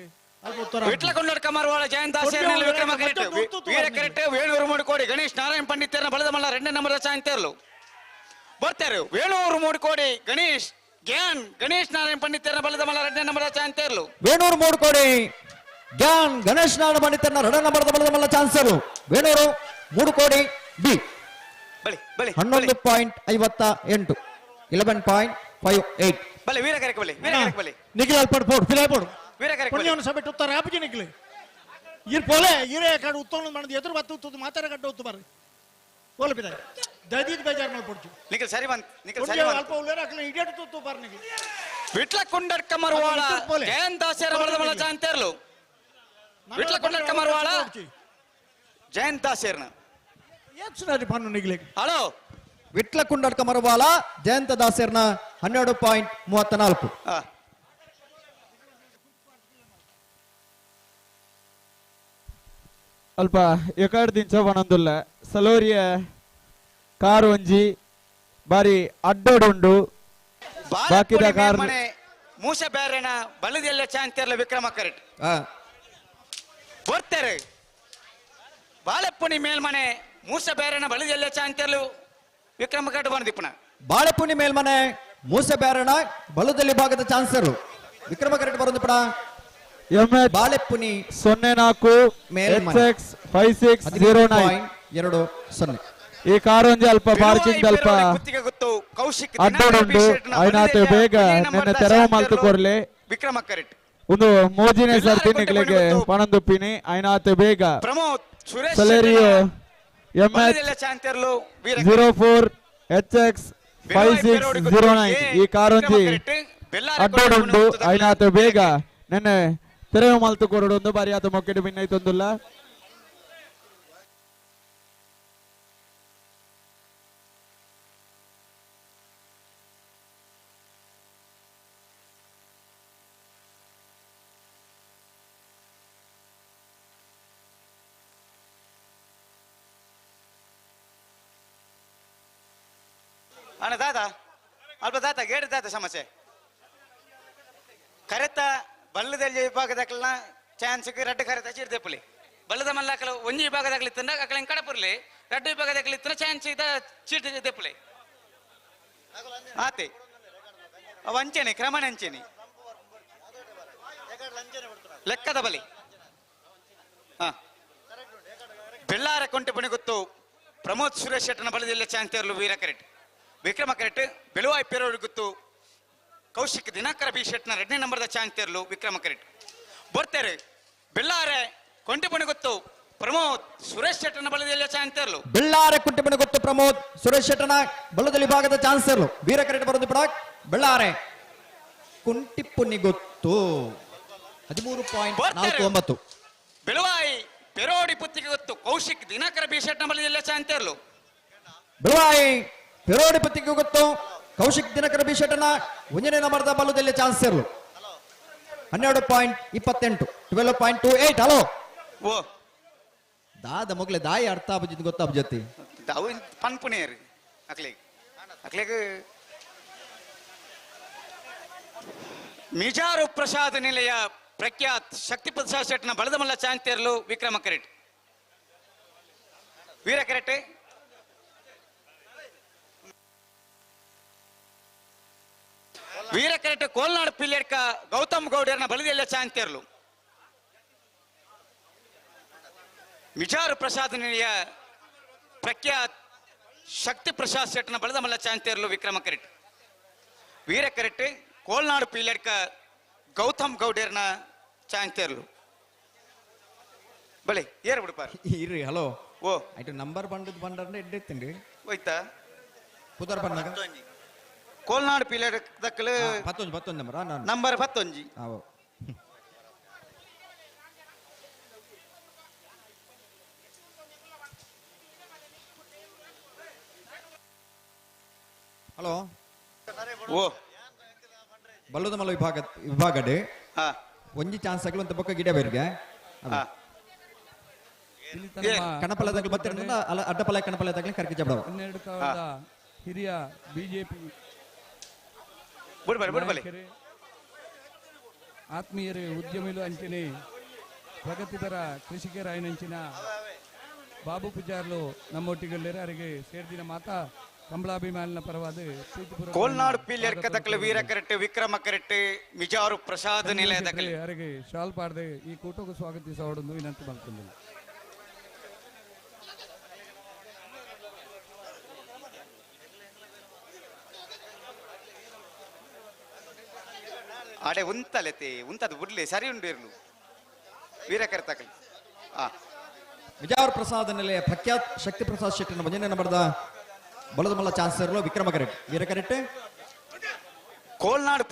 ವಿಟ್ಲಕೊಂಡ ಕಮರ್ವಾಳ ಜಯಂತ್ ದಾಸಿಯರ್ನ ವಿಕ್ರಮ ಕರೆಕ್ಟ್ ವೀರ ಕರೆಕ್ಟ್ ವೇಣೂರು ಮೂಡುಕೋಡಿ ಗಣೇಶ್ ನಾರಾಯಣ್ ಪಂಡಿತರ ಬಲದ ಮಲ್ಲ 2ನೇ ನಂಬರ್ದ ಚಾನ್ಸ್ ಇರಲು ಬರ್ತಾರೆ ವೇಣೂರು ಮೂಡುಕೋಡಿ ಗಣೇಶ್ ಜ್ಞಾನ್ ಗಣೇಶ್ ನಾರಾಯಣ್ ಪಂಡಿತರ ಬಲದ ಮಲ್ಲ 2ನೇ ನಂಬರ್ದ ಚಾನ್ಸ್ ಇರಲು ವೇಣೂರು ಮೂಡುಕೋಡಿ ಜ್ಞಾನ್ ಗಣೇಶ್ ನಾಡ ಪಂಡಿತರನ 2ನೇ ನಂಬರ್ದ ಬಲದ ಮಲ್ಲ ಚಾನ್ಸ್ ಇರಲು ವೇಣೂರು ಮೂಡುಕೋಡಿ ಬಿ 11.58 11.58 ಬಲೆ ವೀರ ಕರೆಕ್ಟ್ ಬಲೆ ವೀರ ಕರೆಕ್ಟ್ ಬಲೆ ನಿಖಿಲ್ ಅಲ್ಪಡ್ ಪೋಡ್ ಫಿಲೈ ಪೋಡು ವೀರ ಕರೆಕ್ಟ್ ಪುಣ್ಯವನ್ನು ಸಭೆ ಉತ್ತರ ಆಪಜಿ ನಿಖಿಲ್ ಇರ್ ಪೋಲೆ ಇರೇ ಕಾಡು ಉತ್ತಮ ಮಾಡಿದ ಎದುರು ಬತ್ತು ಉತ್ತು ಮಾತಾಡ ಗಡ್ಡ ಉತ್ತು ಬರ್ರಿ ಪೋಲೆ ಬಿದ ದದೀದ್ ಬೇಜಾರ್ ಮಾಡ್ಕೊಡ್ತೀವಿ ನಿಖಿಲ್ ಸರಿ ಬಂತ್ ನಿಖಿಲ್ ಸರಿ ಬಂತ್ ಅಲ್ಪ ಉಳ್ಳೇರ ಹಾಕಲ ಇಡಿಯಟ್ ತುತ್ತು ಬಾರ್ ನಿಖಿಲ್ ವಿಟ್ಲಕೊಂಡ ಕಮರ್ವಾಳ ಜಯಂತ್ ದಾಸಿಯರ ಬಲದ ಮಲ್ಲ ಚಾನ್ಸ್ ಇರಲು ವಿಟ್ಲಕೊಂಡ ಕಮರ್ವಾಳ ಜಯಂತ್ ದಾಸಿಯರ್ನ ಏತ್ಸುನಾರಿ ಪನ್ನು ನಿಖಿಲ್ ಹಲೋ ವಿಟ್ಲಕುಂಡ ಕಮರವಾಲ ಜಯಂತ ದಾಸರ್ನ 12.34 ಅಲ್ಪ ಎಕಡ್ ದಿಂಚ ಬನಂದುಲ್ಲ ಸಲೋರಿಯ ಕಾರ್ ಒಂಜಿ ಬಾರಿ ಅಡ್ಡೋಡುಂಡು ಬಾಕಿದ ಕಾರ್ ಮೂಸ ಬೇರೆನ ಬಲದೆಲ್ಲ ಚಾನ್ಸ್ ಇರಲ್ಲ ವಿಕ್ರಮ ಕರೆಕ್ಟ್ ಬರ್ತಾರೆ ಬಾಳೆಪ್ಪುಣಿ ಮೇಲ್ಮನೆ ಮೂಸ ಬೇರೆನ ಬಲದೆಲ್ಲ ಚಾನ್ಸ್ ಇರಲು ವಿಕ್ರಮ ಕರೆಟ್ ಬಂದಿಪ್ಪಣ ಬಾಳೆಪುನಿ ಮೇಲ್ಮನೆ ಮೂಸೆ ಬ್ಯಾರಣ ಬಲದಲ್ಲಿ ಭಾಗದ ಚಾನ್ಸರ್ ವಿಕ್ರಮ ಕರೆಕ್ಟ್ ಬರೋದಿಪ್ಪಣ ಬಾಳೆಪುನಿ 04 HX 5609 2-0 ಈ ಕಾರೊಂಜಿ ಅಲ್ಪ ಪಾರ್ಕಿಂಗ್ ಅಲ್ಪ ಅಡ್ಡೋಡುಂಡು ಐನಾತು ಬೇಗ ನನ್ನ ತೆರವು ಮಲ್ತು ಕೊರ್ಲೆ ವಿಕ್ರಮ ಕರೆಟ್ ಒಂದು ಮೋಜಿನ ಸರ್ತಿ ನಿಕ್ಲೆಗೆ ಪಣಂದುಪ್ಪಿನಿ ಐನಾತು ಬೇಗ Pramod Suresh Celerio MH 04 HX 5609 ಈ ಕಾರೊಂಜಿ ಅಡ್ಡೋಡುಂಡು ಐನಾತು ಬೇಗ ನನ್ನ ತೆರವು ಮಲ್ತು ಕೊರಡೊಂದು ಬಾರಿ ಆತ ಮೊಕ್ಕೆಡು ಭಿನ್ನೈತೊಂದುಲ್ಲ ಅಣ್ಣ ದಾದ ಅಲ್ಪ ದಾತ ಗೇಡ್ ದಾತ ಸಮಸ್ಯೆ ಕರೆತ ಬಲ್ಲದಲ್ಲಿ ವಿಭಾಗದಾಗಲ ಚಾನ್ಸ್ ರೆಡ್ ಕರೆತ ಚಿರ್ದೆಪ್ಪಲಿ ಬಲ್ಲದ ಮಲ್ಲಾಕಲ ಒಂಜಿ ವಿಭಾಗದಾಗಲಿತ್ತಂದ ಅಕಲ ಕಡಪುರ್ಲಿ ರೆಡ್ ವಿಭಾಗದಾಗಲಿತ್ತನ ಚಾನ್ಸ್ ಇದ ಚೀಟ್ ದೆಪ್ಪಲಿ ಆತೆ ವಂಚನೆ ಕ್ರಮಣ ಅಂಚನೆ ಲೆಕ್ಕದ ಬಲಿ ಹಾ ಬೆಳ್ಳಾರ ಕೊಂಟೆ ಪಣಿ ಗೊತ್ತು ಪ್ರಮೋದ್ ಸುರೇಶ್ ಶೆಟ್ಟನ ಬಲದಲ್ಲಿ ಚಾನ್ಸ್ ತೆರಲು ವೀರ ಕರೆಟ್ ವಿಕ್ರಮ ಕರೆಟ್ ಬೆಳುವಾಯಿ ಪೇರೋಡು ಗೊತ್ತು ಕೌಶಿಕ್ ದಿನಾಕರ ಬಿ ಶೆಟ್ನ 2ನೇ ನಂಬರ್ದ ಚಾನ್ಸ್ ತೆರಲು ವಿಕ್ರಮ ಕರೆಟ್ ಬರ್ತಾರೆ ಬೆಳ್ಳಾರೆ ಕೊಂಟೆ ಪಣಿ ಗೊತ್ತು ಪ್ರಮೋದ್ ಸುರೇಶ್ ಶೆಟ್ಟನ ಬಲದಲ್ಲಿ ಚಾನ್ಸ್ ತೆರಲು ಬೆಳ್ಳಾರೆ ಕುಂಟೆ ಪಣಿ ಗೊತ್ತು ಪ್ರಮೋದ್ ಸುರೇಶ್ ಶೆಟ್ಟನ ಬಲದಲ್ಲಿ ಭಾಗದ ಚಾನ್ಸ್ ತೆರಲು ವೀರ ಕರೆಟ್ ಬರೋದು ಪಡ ಬೆಳ್ಳಾರೆ ಕುಂಟಿಪ್ಪುನಿ ಗೊತ್ತು 13.49 ಬೆಳುವಾಯಿ ಪೆರೋಡಿ ಪುತ್ತಿಗೆ ಗೊತ್ತು ಕೌಶಿಕ್ ದಿನಾಕರ ಬಿ ಶೆಟ್ನ ಬಲದಲ್ಲಿ ಚಾನ್ಸ್ ತೆರಲು ಬೆಳುವಾಯಿ ಪೆರೋಡಿ ಪುತ್ತಿಗೆ ಗೊತ್ತು ಕೌಶಿಕ್ ದಿನಕರ ಬಿ ಶೆಟ್ಟನ 1ನೇ ನಂಬರ್ದ ಬಲದಲ್ಲಿ ಚಾನ್ಸ್ ತೆರಲು 12.28 12.28 ಹಲೋ ಓ ದಾದ ಮೊಗ್ಲೆ ದಾಯಿ ಅರ್ಥ ಆಬಜಿದ್ ಗೊತ್ತಾಬಜತಿ ದಾವು ಪನ್ಪುನೇರಿ ಅಕ್ಲೆಗೆ ಮಿಜಾರು ಪ್ರಸಾದ್ ನಿಲಯ ಪ್ರಖ್ಯಾತ್ ಶಕ್ತಿ ಪ್ರಸಾದ್ ಶೆಟ್ನ ಬಲದಮಲ್ಲ ಚಾನ್ಸ್ ತೆರಲು Vikrama correct Veera correct Veera correct ಕೋಲ್ನಾಡು ಪಿಲ್ಲೆಡ್ಕ Gautam ಗೌಡರ್ನ ಬಲದಿಲ್ಲ chance ತೆರಲು Mijar Prasad ನಿಲಯ ಪ್ರಖ್ಯಾತ್ ಶಕ್ತಿ ಪ್ರಸಾದ್ ಶೆಟ್ನ ಬಲದಮಲ್ಲ ಚಾನ್ಸ್ ತೆರಲು Vikrama correct Veera correct ಕೋಲ್ನಾಡು ಪಿಲ್ಲೆಡ್ಕ Gautam ಗೌಡರ್ನ chance ತೆರಲು ಬಲೆ ಏರ್ ಬಿಡುಪಾರ ಇರ್ರಿ ಹಲೋ ಓ ಐಟು ನಂಬರ್ ಬಂದದ್ದು ಬಂದ್ರೆ ಎಡ್ಡೆತ್ತಂಡಿ ಹೋಯ್ತಾ ಪುದರ್ ಬಂದಾಗ ಕೋಲ್ನಾಡು pillar ದಕ್ಕಲು 11 number number 11 Aao hello ಓ ಬಲ್ಲದ ಮಲ್ಲ ವಿಭಾಗಡ್ ಒಂಜಿ ಚಾನ್ಸ್ ಆಗಲು ಅಂತ ಪಕ್ಕ ಗಿಡ ಬೇರ್ಗೆ ಕಣಪಲದಾಗ ಬತ್ತಿರಲ್ಲ ಅಡ್ಡಪಲ ಕಣಪಲದಾಗಲೇ ಕರ್ಕಿ ಜಬಡವ 12 ಕಾಲದ ಹಿರಿಯ ಬಿಜೆಪಿ ಆತ್ಮೀಯರೇ ಉದ್ಯಮಿಲು ಅಂಚನೆ ಪ್ರಗತಿಪರ ಕೃಷಿಕರ ಆಯ್ನಂಚಿನ ಬಾಬು ಪೂಜಾರ್ಲು ನಮ್ಮೊಟ್ಟಿಗಲ್ಲಿರ ಅವರಿಗೆ ಸೇರ್ದಿನ ಮಾತಾ ಕಂಬಳಾಭಿಮಾನಿನ ಪರವಾದ ಕೋಲ್ನಾಡು ಪಿಲ್ಲರ್ ಕದಕಲ ವೀರ ಕರೆಟ್ ವಿಕ್ರಮ ಕರೆಟ್ ಮಿಜಾರು ಪ್ರಸಾದ್ ನಿಲಯದಕಲೆ ಅವರಿಗೆ ಶಾಲ್ ಪಾಡದೆ ಈ ಕೂಟಕ್ಕೆ ಸ್ವಾಗತಿಸೋಡೊಂದು ವಿನಂತಿ ಮಾಡ್ಕೊಂಡಿಲ್ಲ ಆಡೆ ಉಂತಲೆತೆ ಉಂತದು ಬಿಡ್ಲಿ ಸರಿ ಉಂಡು ಇರ್ಲು ವೀರ ಕರೆತಕಲಿ ಮಿಜಾರು ಪ್ರಸಾದ್ ನಿಲಯ ಪ್ರಖ್ಯಾತ್ ಶಕ್ತಿ ಪ್ರಸಾದ್ ಶೆಟ್ಟಿನ 1ನೇ ನಂಬರ್ದ ಬಲದ ಮಲ್ಲ ಚಾನ್ಸ್ ತೆರಲು ವಿಕ್ರಮ ಕರೆಟ್ ವೀರ ಕರೆಟ್ ಕೋಲ್ನಾಡು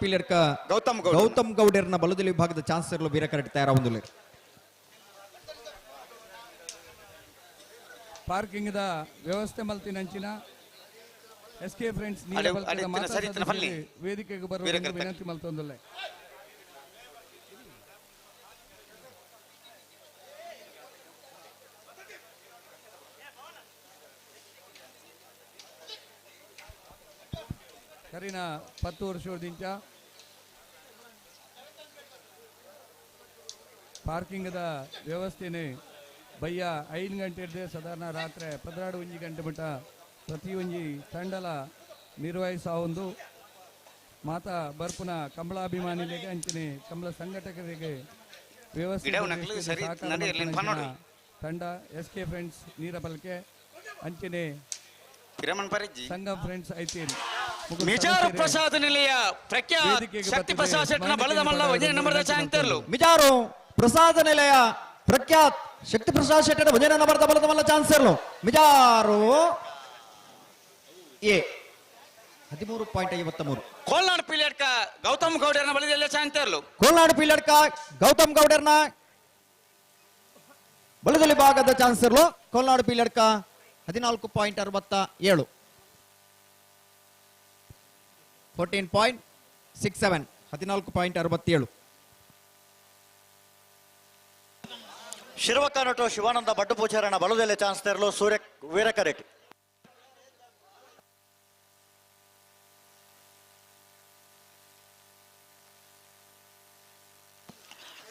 ಪಿಲ್ಲರ್ಕ ಗೌತಮ್ ಗೌಡರ್ನ ಬಲದಲ್ಲಿ ವಿಭಾಗದ ಚಾನ್ಸ್ ತೆರಲು ವೀರ ಕರೆಟ್ ತಯಾರಾಗುವುದಿಲ್ಲ ಪಾರ್ಕಿಂಗ್ ದ ವ್ಯವಸ್ಥೆ ಮಲ್ತಿನಂಚಿನ ಎಸ್ಕೆ ಫ್ರೆಂಡ್ಸ್ ವೇದಿಕೆಗೆ ಬರುವ ವಿನಂತಿ ಮಲ್ತೊಂದಿಲ್ಲ ಕರಿನ 10 ವರ್ಷದಿಂದ ಪಾರ್ಕಿಂಗ್ ದ ವ್ಯವಸ್ಥೆನೆ ಬಯ್ಯ 5 ಗಂಟೆ ಇರ್ದೆ ಸಾಧಾರಣ ರಾತ್ರಿ 11 ಗಂಟೆ ಮಟ್ಟ ಪ್ರತಿ ಒಂಜಿ ತಂಡಲ ನಿರ್ವಹಿಸಾ ಒಂದು ಮಾತಾ ಬರ್ಪುನ ಕಂಬಳಾಭಿಮಾನಿಗಳಿಗೆ ಅಂಚನೆ ಕಂಬಳ ಸಂಘಟಕರಿಗೆ ತಂಡ SK ಫ್ರೆಂಡ್ಸ್ ನೀರಬಲ್ಕೆ ಅಂಚನೆ ಸಂಘ ಫ್ರೆಂಡ್ಸ್ ಐತಿ ಮಿಜಾರು ಪ್ರಸಾದ ನಿಲಯ ಪ್ರಖ್ಯಾತ ಶಕ್ತಿ ಪ್ರಸಾದ್ ಶೆಟ್ಟನ ಬಲದ ಮಲ್ಲ ಒಂದೇ ನಂಬರ್ದ ಚಾಂತರ್ಲು ಮಿಜಾರು ಪ್ರಸಾದ ನಿಲಯ ಪ್ರಖ್ಯಾತ್ ಶಕ್ತಿ ಪ್ರಸಾದ್ ಶೆಟ್ಟನ ಒಂದೇ ನಂಬರ್ದ ಬಲದ ಮಲ್ಲ ಚಾನ್ಸರ್ಲು ಮಿಜಾರು ಎ 13.53 ಕೋಲ್ನಾಡು ಪೀಲಿಯಡ್ಕ ಗೌತಮ್ ಗೌಡರ್ನ ಬಲದಲ್ಲಿ ಚಾಂತರ್ಲು ಕೋಲ್ನಾಡು ಪೀಲಿಯಡ್ಕ ಗೌತಮ್ ಗೌಡರ್ನ ಬಲದಲ್ಲಿ ಭಾಗದ ಚಾನ್ಸರ್ಲು ಕೋಲ್ನಾಡು ಪೀಲಿಯಡ್ಕ 14.67 14.67 14.67 ಶಿರ್ವಕಾನಟು ಶಿವಾನಂದ ಬಡ್ಡು ಪೂಜಾರನ ಬಲದಲ್ಲಿ ಚಾನ್ಸ್ ತೆರಲು ಸೂರ್ಯ ವೀರಕರೆಟ್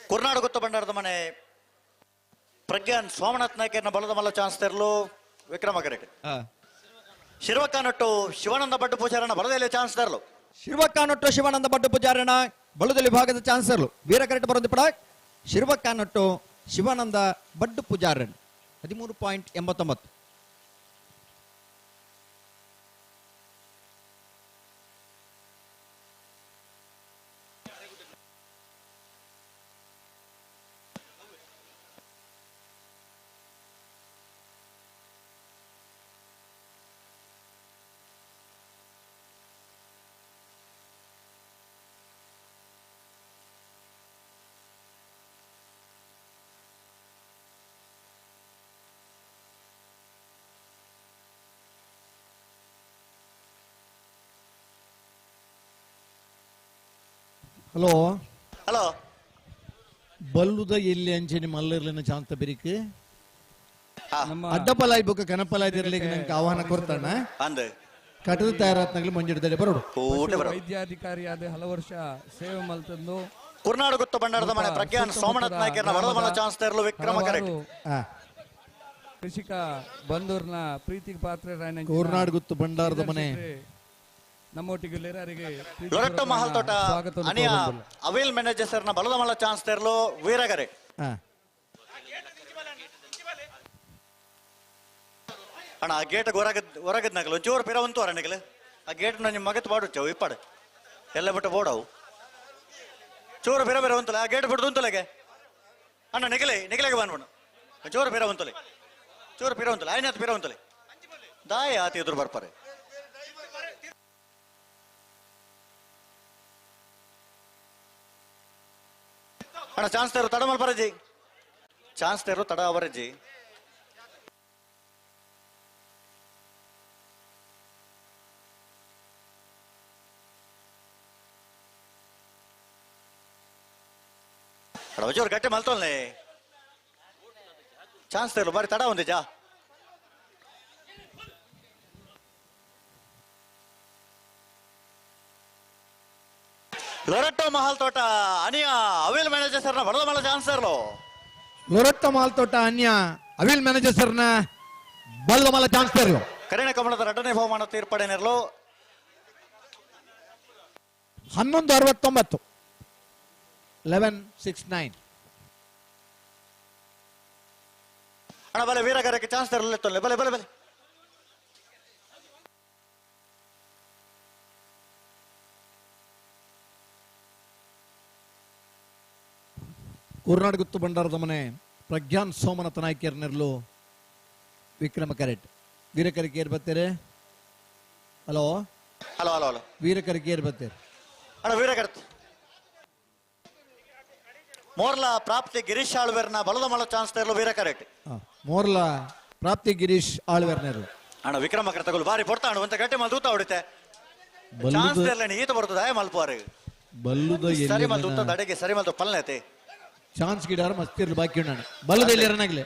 ಕುರ್ನಾಡು ಗುತ್ತ ಬಂಡಾರದ ಮನೆ ಪ್ರಜ್ಞಾನ್ ಸೋಮನಾಥ್ ನಾಯ್ಕರ್ನ ಬಲದ ಮಲ್ಲ ಚಾನ್ಸ್ ತೆರಲು ವಿಕ್ರಮ ಕರೆಟ್ ಶಿರ್ವಕಾನಟ್ಟು ಶಿವಾನಂದ ಬಡ್ಡು ಪೂಜಾರನ ಬಲದಲ್ಲಿ ಚಾನ್ಸ್ ತೆರಲು ಶಿರ್ವಕಾನಟ್ಟು ಶಿವಾನಂದ ಬಡ್ಡು ಪೂಜಾರನ ಬಲದಲ್ಲಿ ಭಾಗದ ಚಾನ್ಸರ್ಲು ವೀರಕರೆಟ್ ಬರೋದು ಪಡ ಶಿರ್ವಕಾನಟ್ಟು ಶಿವಾನಂದ ಬಡ್ಡು ಪೂಜಾರನ್ 13.89 ಹಲೋ ಹಲೋ ಬಲ್ಲುದ ಎಲ್ಲಿ ಅಂಚನೆ ಮಲ್ಲರ್ಲಿನ ಚಾಂತ ಬೆರಿಕೆ ನಮ್ಮ ಅಡ್ಡಪಲಾಯ್ ಬುಕ್ಕ ಕನಪಲಾಯ್ ಇರ್ಲಿಕ್ಕೆ ನಂಗೆ ಆಹ್ವಾನ ಕೊಡ್ತಾನ ಅಂದೆ ಕಟದ ತಯಾರಾತ್ನಾಗ್ಲಿ ಮಂಜಿಡ್ದಡೆ ಬರೋಡು ವೈದ್ಯಾಧಿಕಾರಿಯಾದ ಹಲವು ವರ್ಷ ಸೇವೆ ಮಲ್ತಂದು ಕುರ್ನಾಡು ಗುತ್ತ ಬಂಡಾರದ ಮನೆ ಪ್ರಜ್ಞಾನ್ ಸೋಮನಾಥ್ ನಾಯ್ಕರ್ನ ಬಲದ ಮಲ್ಲ ಚಾನ್ಸ್ ತೆರಲು ವಿಕ್ರಮ ಕರೆಟ್ ಕೃಷಿಕ ಬಂದೂರ್ನ ಪ್ರೀತಿಗೆ ಪಾತ್ರ ಕೋರ್ನಾಡು ಗುತ್ತು ಬಂಡಾರದ ಮನೆ ನಮ್ಮೊಟ್ಟಿಗೆ ಲೊರಟ್ಟು ಮಹಲ್ ತೋಟ ಅನಿಯ ಅವಿಲ್ ಮ್ಯಾನೇಜರ್ ಸರ್ನ ಬಲದ ಮಲ್ಲ ಚಾನ್ಸ್ ತೆರಲು ವೀರಗರೆ ಅಣ್ಣ ಆ ಗೇಟ್ ಹೊರಗದ್ನಾಗಲು ಜೋರು ಪಿರವಂತು ಅರಣಿಗಲು ಆ ಗೇಟ್ ನಿಮ್ಮ ಮಗತ್ ಬಾಡುಚ್ಚವು ಇಪ್ಪಡು ಎಲ್ಲ ಬಿಟ್ಟು ಬೋಡವು ಚೋರು ಪಿರವಂತಲೆ ಆ ಗೇಟ್ ಬಿಡ್ದು ಅಂತಲೆಗೆ ಅಣ್ಣ ನಿಗಲೆಗೆ ಬಂದ್ಬಿಡು ಚೋರು ಪಿರವಂತಲೆ ಚೋರು ಪಿರವಂತಲೆ ಆಯ್ನಾತ್ ಪಿರವಂತಲೆ ದಾಯ ಆತಿ ಎದುರು ಬರ್ಪಾರೆ ಅಣ್ಣ ಚಾನ್ಸ್ ತೆರು ತಡ ಮಲ್ಪರಜ್ಜಿ ಚಾನ್ಸ್ ತೆರು ತಡ ಅವರಜ್ಜಿ ಅಡ ಗಟ್ಟೆ ಮಲ್ತೋಲ್ನೆ ಚಾನ್ಸ್ ತೆರು ಬಾರಿ ತಡ ಒಂದೇ ಜಾ ಲೊರಟ್ಟೋ ಮಹಲ್ ತೋಟ ಅನಿಯ ಅವಿಲ್ ಮ್ಯಾನೇಜರ್ ಸರ್ನ ಬಡದ ಮಲ್ಲ ಚಾನ್ಸ್ ತೆರಲು ಲೊರಟ್ಟ ಮಾಲ್ ತೋಟ ಅನ್ಯ ಅವಿಲ್ ಮ್ಯಾನೇಜರ್ ಸರ್ನ ಬಲ್ಲ ಮಲ್ಲ ಚಾನ್ಸ್ ತೆರಲು ಕರಿಣ ಕಮಲದ ಎರಡನೇ ಬಹುಮಾನ ತೀರ್ಪಡೆ ನೆರಲು 1169 1169 ಅಣ್ಣ ಬಲೆ ವೀರಗಾರಕ್ಕೆ ಚಾನ್ಸ್ ತೆರಲು ತೊಲ್ಲೆ ಬಲೆ ಬಲೆ ಬಲೆ ಕೋರ್ನಾಡು ಗುತ್ತು ಬಂಡಾರದ ಮನೆ ಪ್ರಜ್ಞಾನ್ ಸೋಮನಾಥ ನಾಯ್ಕರ್ ನೆರಲು ವಿಕ್ರಮ ಕರೆಟ್ ವೀರಕರಿಗೆ ಏರ್ ಬತ್ತೇರೆ ಹಲೋ ಹಲೋ ಹಲೋ ಹಲೋ ವೀರಕರಿಗೆ ಏರ್ ಬತ್ತೇರೆ ಅಣ್ಣ ವೀರಕರ್ತ್ ಮೋರ್ಲ ಪ್ರಾಪ್ತಿ ಗಿರೀಶ್ ಆಳ್ವೇರ್ನ ಬಲದ ಮಲ್ಲ ಚಾನ್ಸ್ ತೆರಲು ವೀರಕರೆಟ್ ಮೋರ್ಲ ಪ್ರಾಪ್ತಿ ಗಿರೀಶ್ ಆಳ್ವೇರ್ ನೆರಲು ಅಣ್ಣ ವಿಕ್ರಮ ಕರೆ ತಗೊಳ್ಳು ಬಾರಿ ಪೊಡ್ತಾ ಅಣ್ಣ ಒಂತ ಗಟ್ಟೆ ಮಲ್ ತೂತ ಹೊಡಿತೆ ಚಾನ್ಸ್ ತೆರಲ ಈತ ಬರ್ತದ ಮಲ್ಪಾರು ಬಲ್ಲುದ ಸರಿ ಮಲ್ ತೂತ ದಡೆಗೆ ಸರಿ ಮಲ್ ಪಲ್ನೈತೆ ಚಾನ್ಸ್ ಗಿಡಾರ ಮಸ್ತಿರ್ಲು ಬಾಕಿ ಉಂಡಾನೆ ಬಲ್ಲದಲ್ಲಿ ಎರನಾಗ್ಲೆ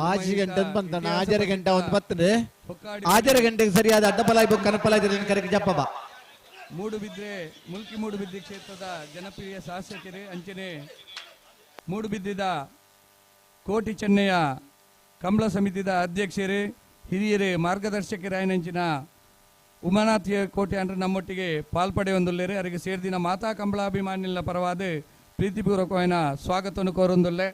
ಆಜಿ ಗಂಟೆ ಬಂತಾನ ಆಜರ ಗಂಟೆ ಒಂದು ಬರ್ತದೆ ಆಜರ ಗಂಟೆಗೆ ಸರಿಯಾದ ಅಡ್ಡಪಲಾಯ್ ಬುಕ್ ಕನಪಲಾಯ್ ಕರೆಗೆ ಜಪ್ಪಬ ಮೂಡುಬಿದ್ರೆ ಮುಲ್ಕಿ ಮೂಡುಬಿದ್ರೆ ಕ್ಷೇತ್ರದ ಜನಪ್ರಿಯ ಶಾಸಕರೇ ಅಂಚನೆ ಮೂಡುಬಿದ್ದಿದ ಕೋಟಿ ಚೆನ್ನಯ್ಯ ಕಂಬಳ ಸಮಿತಿದ ಅಧ್ಯಕ್ಷರೇ ಹಿರಿಯರೇ ಮಾರ್ಗದರ್ಶಕರಾಯನಂಚಿನ ಉಮಾನಾಥ್ ಕೋಟೆ ಅಂದ್ರೆ ನಮ್ಮೊಟ್ಟಿಗೆ ಪಾಲ್ಪಡೆ ಹೊಂದುಲ್ಲೇರೆ ಅವರಿಗೆ ಸೇರಿದಿನ ಮಾತಾ ಕಂಬಳಾಭಿಮಾನಿಗಳ ಪರವಾದ ಪ್ರೀತಿಪೂರ್ವಕವಾದ ಸ್ವಾಗತವನ್ನು ಕೋರೊಂದುಲ್ಲೆ.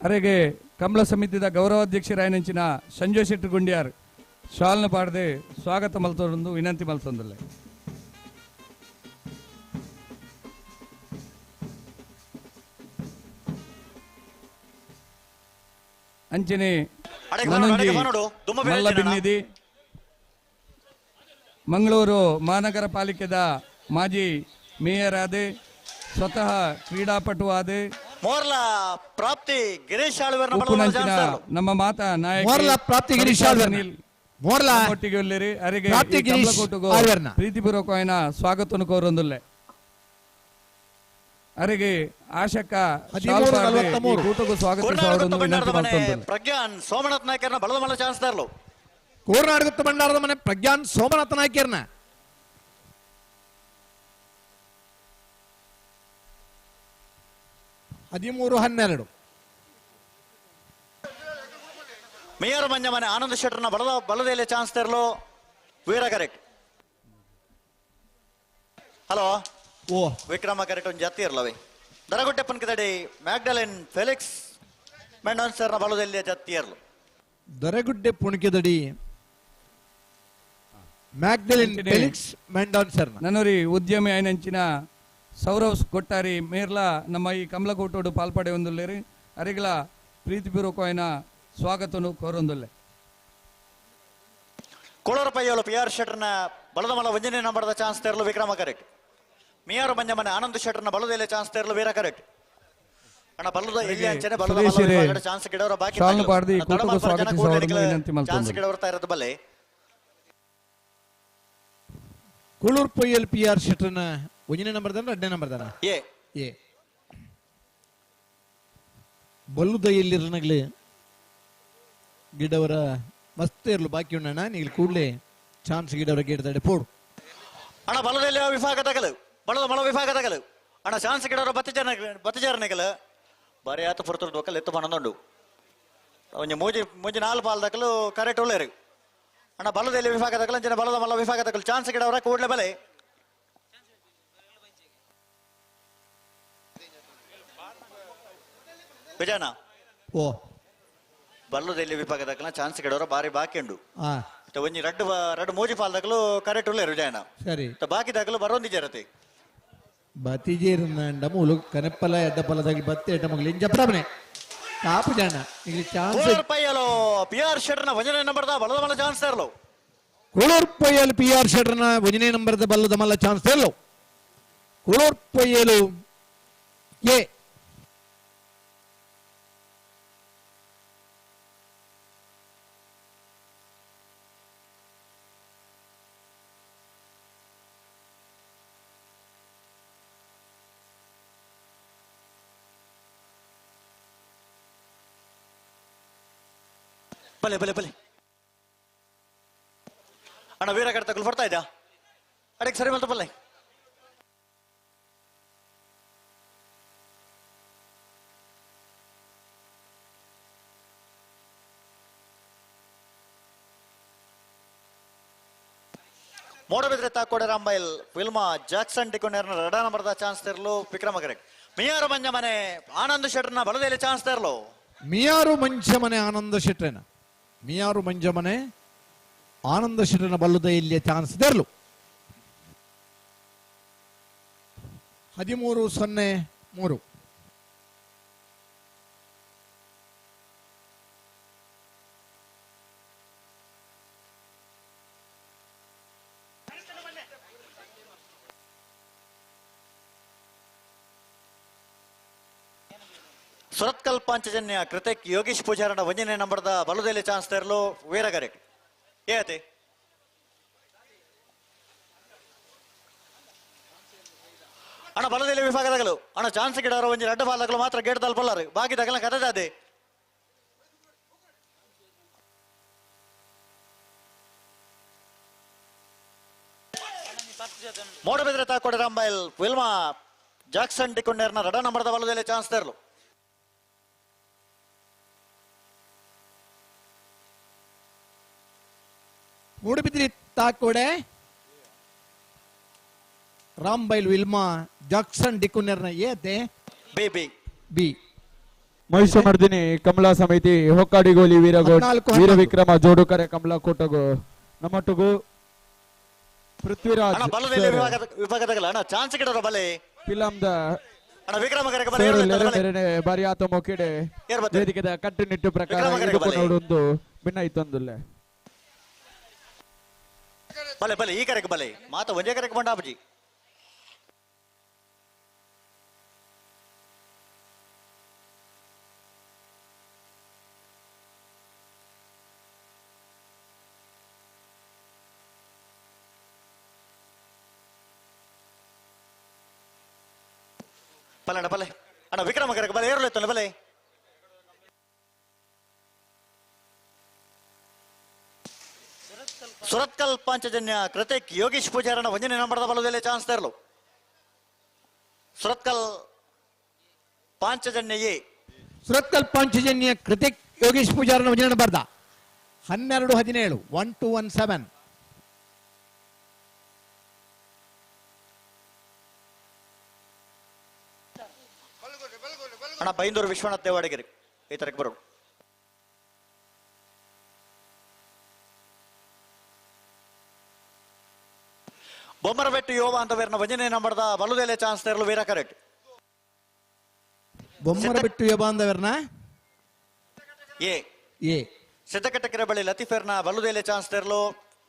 ಅರೆಗೆ ಕಂಬಳ ಸಮಿತಿದ ಗೌರವಾಧ್ಯಕ್ಷರಾಯನಂಚಿನ ಸಂಜಯ್ ಶೆಟ್ಟಿ ಗುಂಡ್ಯಾರ್ ಶಾಲ್ನ ಪಾಡದೆ ಸ್ವಾಗತ ಮಲ್ತೊಂದು ವಿನಂತಿ ಮಲ್ತೊಂದುಲ್ಲೆ. ಅಂಚನೆ ಮಲ್ಲ ಬಿನ್ನಿದಿ ಮಂಗಳೂರು ಮಹಾನಗರ ಪಾಲಿಕೆದ ಮಾಜಿ ಮೇಯರ್ ಆದೆ, ಸ್ವತಃ ಕ್ರೀಡಾಪಟು ಆದೆ, ಪ್ರಾಪ್ತಿ ಗಿರೀಶ್ ಉಪ್ಪುನಂಚಿನ ನಮ್ಮ ಮಾತಾ ನಾಯಕ ಪ್ರಾಪ್ತಿ ಗಿರೀಶ್ ಒಟ್ಟಿಗೆ ಒಳ್ಳೆರಿ ಅರಿಗೆ ಪ್ರೀತಿಪೂರ್ವಕವಾದ ಸ್ವಾಗತವನ್ನು ಕೋರೊಂದುಲ್ಲೆ. ಅರಿಗೆ ಆಶಕ್ಕ ಕೂಟಗೂ ಸ್ವಾಗತ ಪ್ರಜ್ಞಾನ್ ಸೋಮನಾಥ್ ನಾಯ್ಕರ್ನ ಬಲದ ಮಲ್ಲ ಚಾನ್ಸ್ದಾರ್ಲು ಕೋರ್ನಾಡು ಬಂಡಾರದ ಮನೆ ಪ್ರಜ್ಞಾನ್ ಸೋಮನಾಥ ನಾಯ್ಕರ್ನ 13-12 ಮೇಯರ್ ಮಂಜ ಮನೆ ಆನಂದ್ ಶೆಟ್ಟರ್ನ ಬಲದಲ್ಲಿ ಚಾನ್ಸ್ ತೆರಲು ವೀರ ಕರೆಕ್ಟ್. ಹಲೋ ಓ ವಿಕ್ರಮ ಕರೆಕ್ಟ್ ಒಂದು ಜಾತಿ ಇರಲವೇ ದರಗುಟ್ಟೆಪ್ಪನ್ ಕಿದಡಿ ಮ್ಯಾಗ್ಡಲಿನ್ ಫೆಲಿಕ್ಸ್ ಮೆಂಡೋನ್ ಸರ್ನ ಬಲದಲ್ಲಿ ಜಾತಿ ಇರಲು ದರಗುಡ್ಡೆ ಪುಣಿಕೆದಡಿ ಮ್ಯಾಗ್ಡಲಿನ್ ಫೆಲಿಕ್ಸ್ ಮೆಂಡೋನ್ ಸರ್ನ ನನ್ನೂರಿ ಉದ್ಯಮಿ ಆಯ್ನಂಚಿನ ಸೌರವ್ ಕೊಟ್ಟಾರಿ ಮೇರ್ಲ ನಮ್ಮ ಈ ಕಮಲಕೋಟೋಡು ಪಾಲ್ಪಡೆ ಹೊಂದುಲ್ಲೇರಿ ಅರಿಗಳ ಪ್ರೀತಿಪೂರ್ವಕವಾದ ಸ್ವಾಗತವನ್ನು ಕೋರೊಂದುಲ್ಲೆ. ಕೋಳೂರು ಪಯ್ಯೋಳು PR ಶೆಟ್ಟರ್ನ ಬಲದ ಮಲ ವಂಜನೆ ನಂಬರ್ದ ಚಾನ್ಸ್ ತೆರಲು ವಿಕ್ರಮ ಕರೆಕ್ಟ್. ಮೇಯರ್ ಮಂಜ ಮನೆ ಆನಂದ್ ಶೆಟ್ಟರ್ನ ಬಲದಲ್ಲಿ ಚಾನ್ಸ್ ತೆರಲು ವೀರ ಕರೆಕ್ಟ್. ಅಣ್ಣ ಬಲದ ಇಲ್ಲಿ ಅಂಚನೆ ಬಲದ ಮಲ ಚಾನ್ಸ್ ಗಿಡವರ ಬಾಕಿ ಚಾನ್ಸ್ ಗಿಡವರ್ತಾ ಇರೋದು ಬಲ್ಲೆ. ಕೋಳೂರು ಪಯ್ಯಲ್ PR ಶೆಟ್ಟರ್ನ ಒಂದನೇ ನಂಬರ್ ತಾನ 2ನೇ ನಂಬರ್ ತಾನ ಏ ಬಲ್ಲುದ ಇಲ್ಲಿರನಗ್ಲಿ ಗಿಡವರ ಮಸ್ತ್ ಇರ್ಲು ಬಾಕಿ ಉಂಡಣ್ಣ ನೀಗ್ಲಿ ಕೂಡಲೇ ಚಾನ್ಸ್ ಗಿಡವರ ಗೇಡ್ತಾಡೆ ಪೋಡು ಅಣ್ಣ ಬಲದಲ್ಲಿ ವಿಭಾಗ ತಗಲು ಬಲದ ಮಲ ವಿಭಾಗ ತಗಲು ಅಣ್ಣ ಚಾನ್ಸ್ ಗಿಡವರ ಬತ್ತಿಜಾರನೆಗಲು ಬಾರಿ ಆತ ಪುರತುರ್ದು ಒಕ್ಕಲ್ ಎತ್ತು ಪಣದೊಂಡು ಒಂಜಿ ಮೂಜಿ 4 ಪಾಲ್ ತಗಲು ಕರೆಕ್ಟ್ ಒಳ್ಳೆರು ಅಣ್ಣ ಬಲದಲ್ಲಿ ವಿಭಾಗ ತಗಲು ಅಂಚನೆ ಬಲದ ಮಲ ವಿಭಾಗ ತಗಲು ಚಾನ್ಸ್ ಗಿಡವರ ಕೂಡಲೇ ಬಲೆ ವಿಜಯನ ಓ ಬಲ್ಲದಲ್ಲಿ ವಿಭಾಗದಕ್ಕಲ ಚಾನ್ಸ್ ಗಿಡವರ ಬಾರಿ ಬಾಕಿ ಉಂಡು ಒಂಜಿ ರಡ್ಡು ಮೂಜಿ ಪಾಲ್ದಾಗಲು ಕರೆಕ್ಟ್ ಉಳ್ಳೇರು ವಿಜಯನ ಸರಿ ಬಾಕಿದಾಗಲು ಬರೋಂದಿಜರತೆ ಬತ್ತಿಜೇರುಂಡ ಮೂಲು ಕನೆಪ್ಪಲ ಎಡ್ಡ ಪಲದಾಗಿ ಬತ್ತೆ ಎಡ್ಡ ಮಗಲಿ ಇಂಜಪ್ರಮನೆ ಕಾಪು ಜಾಣ ಇಲ್ಲಿ ಚಾನ್ಸ್ ಪಯ್ಯಲು PR ಶೆಟ್ಟರ್ನ ವಂಜನೆ ನಂಬರ್ದ ಬಲದ ಮಲ್ಲ ಚಾನ್ಸ್ ತರಲು ಕೋಳೂರು ಪಯ್ಯಲು PR ಶೆಟ್ಟರ್ನ ವಂಜನೆ ನಂಬರ್ದ ಬಲ್ಲದ ಮಲ್ಲ ಚಾನ್ಸ್ ತರಲು ಕೋಳೂರು ಪಯ್ಯಲು ಎ ಬಲೆ ಬಲೆ ಬಲೆ ಅಣ್ಣ ವೀರ ಕಡ್ತಕ್ಕಲು ಬರ್ತಾ ಇದ್ಯಾ ಅಡಕ್ಕೆ ಸರಿ ಮಲ್ತ ಬಲ್ಲೆ ಮೋಡಬಿದ್ರೆ ತಾಕೋಡೆ ರಾಂಬೈಲ್ ಫಿಲ್ಮಾ ಜಾಕ್ಸನ್ ಟಿಕೊಂಡರ್ನ ರಡಾನ ಬರ್ದ ಚಾನ್ಸ್ ತೆರಲು ವಿಕ್ರಮ ಕರೆಕ್ಟ್. ಮಿಯಾರು ಮಂಜ ಮನೆ ಆನಂದ್ ಶೆಟ್ಟರ್ನ ಬಲದಲ್ಲಿ ಚಾನ್ಸ್ ತೆರಲು ಮಿಯಾರು ಮಂಜ ಮನೆ ಆನಂದ ಶೆಟ್ಟರ್ನ ಮಿಯಾರು ಮಂಜ ಮನೆ ಆನಂದ ಶೆಟ್ಟರ್ನ ಬಲ್ಲದ ಇಲ್ಲಿ ಚಾನ್ಸ್ ತೆರಲು 13-03 ಸುರತ್ಕಲ್ ಪಾಂಚಜನ್ಯ ಕೃತಕ್ ಯೋಗೀಶ್ ಪೂಜಾರನ ವಂಜನೆ ನಂಬರ್ದ ಬಲದಲ್ಲಿ ಚಾನ್ಸ್ ತೆರಲು ವೀರ ಕರೆಕ್ಟ್. ಏತೆ ಅಣ್ಣ ಬಲದಲ್ಲಿ ವಿಭಾಗದಾಗಲು ಅಣ್ಣ ಚಾನ್ಸ್ ಗಿಡವರ ಒಂಜಿ 2 ಬಾಲ್ದಾಗಲು ಮಾತ್ರ ಗೇಟ್ ತಲುಪಲ್ಲಾರು ಬಾಕಿ ತಗಲ ಕದದೆ ಮೂಡಬಿದ್ರೆ ತಾಕೋಡೆ ರಂಬೈಲ್ ವಿಲ್ಮಾ ಜಾಕ್ಸನ್ ಡಿಕೊಂಡೇರ್ನ ರಡ ನಂಬರ್ದ ಬಲದಲ್ಲಿ ಚಾನ್ಸ್ ತೆರಲು ಮೂಡಬಿದ್ರಿ ತಾಕೋಡೆ ರಾಂಬೈಲ್ ವಿಲ್ಮಾ ಜಾಕ್ಸನ್ ಡಿಕುನರ್ನ ಏತೆ ಬಿ ಬಿ ಮಹಿಷಮರ್ದಿನಿ ಕಮಲಾ ಸಮಿತಿ ಹೊಕ್ಕಾಡಿಗೋಲಿ ವೀರ ವಿಕ್ರಮ ಜೋಡುಕರೆ ಕಮಲಾ ಕೋಟಗು ನಮ್ಮಟುಗು ಪೃಥ್ವಿರಾಜ್ ವಿಭಾಗದಾಗಲ್ಲ ಅಣ್ಣ ಚಾನ್ಸ್ ಗಿಡರ ಬಲೆ ಫಿಲಂದ ಅಣ್ಣ ವಿಕ್ರಮ ಬಾರಿ ಆತ ಮೊಕೆಡೆ ವೇದಿಕೆದ ಕಟ್ಟುನಿಟ್ಟು ಪ್ರಕಾರ ನೋಡೊಂದು ಭಿನ್ನ ಇತ್ತೊಂದುಲ್ಲೆ ಬಲೆ ಬಲೆ ಈ ಕರೆಗೆ ಬಲೆ ಮಾತ ಒಂದೇ ಕರೆಗೆ ಬಂಡಾಪಜಿ ಬಲೆ ಬಲೆ ಅಣ್ಣ ವಿಕ್ರಮ ಕರೆಗೆ ಬಲೆ ಏರಲೆತ್ತಲ್ಲ ಬಲೆ ಸುರತ್ಕಲ್ ಪಾಂಚಜನ್ಯ ಕೃತಿಕ್ ಯೋಗೀಶ್ ಪೂಜಾರನ ವಂಜನೆ ನಂಬರದ ಬಲದಲ್ಲಿ ಚಾನ್ಸ್ ತೆರಲು ಸುರತ್ಕಲ್ ಪಾಂಚಜನ್ಯ ಎ ಸುರತ್ಕಲ್ ಪಾಂಚಜನ್ಯ ಕೃತಿಕ್ ಯೋಗೀಶ್ ಪೂಜಾರನ ವಂಜನೆ ನಂಬರ್ದ 12-17 1217 ಅಣ್ಣ ಬೈಂದೂರು ವಿಶ್ವನಾಥ್ ದೇವಾಡಿಗೆರೆ ಈ ತರಕ್ಕೆ ಬರೋಣ ಬೊಮ್ಮರಬೆಟ್ಟು ಯೋವ ಅಂತ ಬೇರೆ ವಂಜನೆ ನಂಬರ್ದ ಬಲುದೆಲೆ ಚಾನ್ಸ್ ತೆರಲು ವೀರ ಕರೆಕ್ಟ್ ಬೊಮ್ಮರಬೆಟ್ಟು ಯೋವ ಅಂತ ಬೇರೆ ಎ ಎ ಸಿದ್ದಕಟ್ಟಕೆರೆ ಬಳಿ ಲತೀಫೇರ್ನ ಬಲುದೆಲೆ ಚಾನ್ಸ್ ತೆರಲು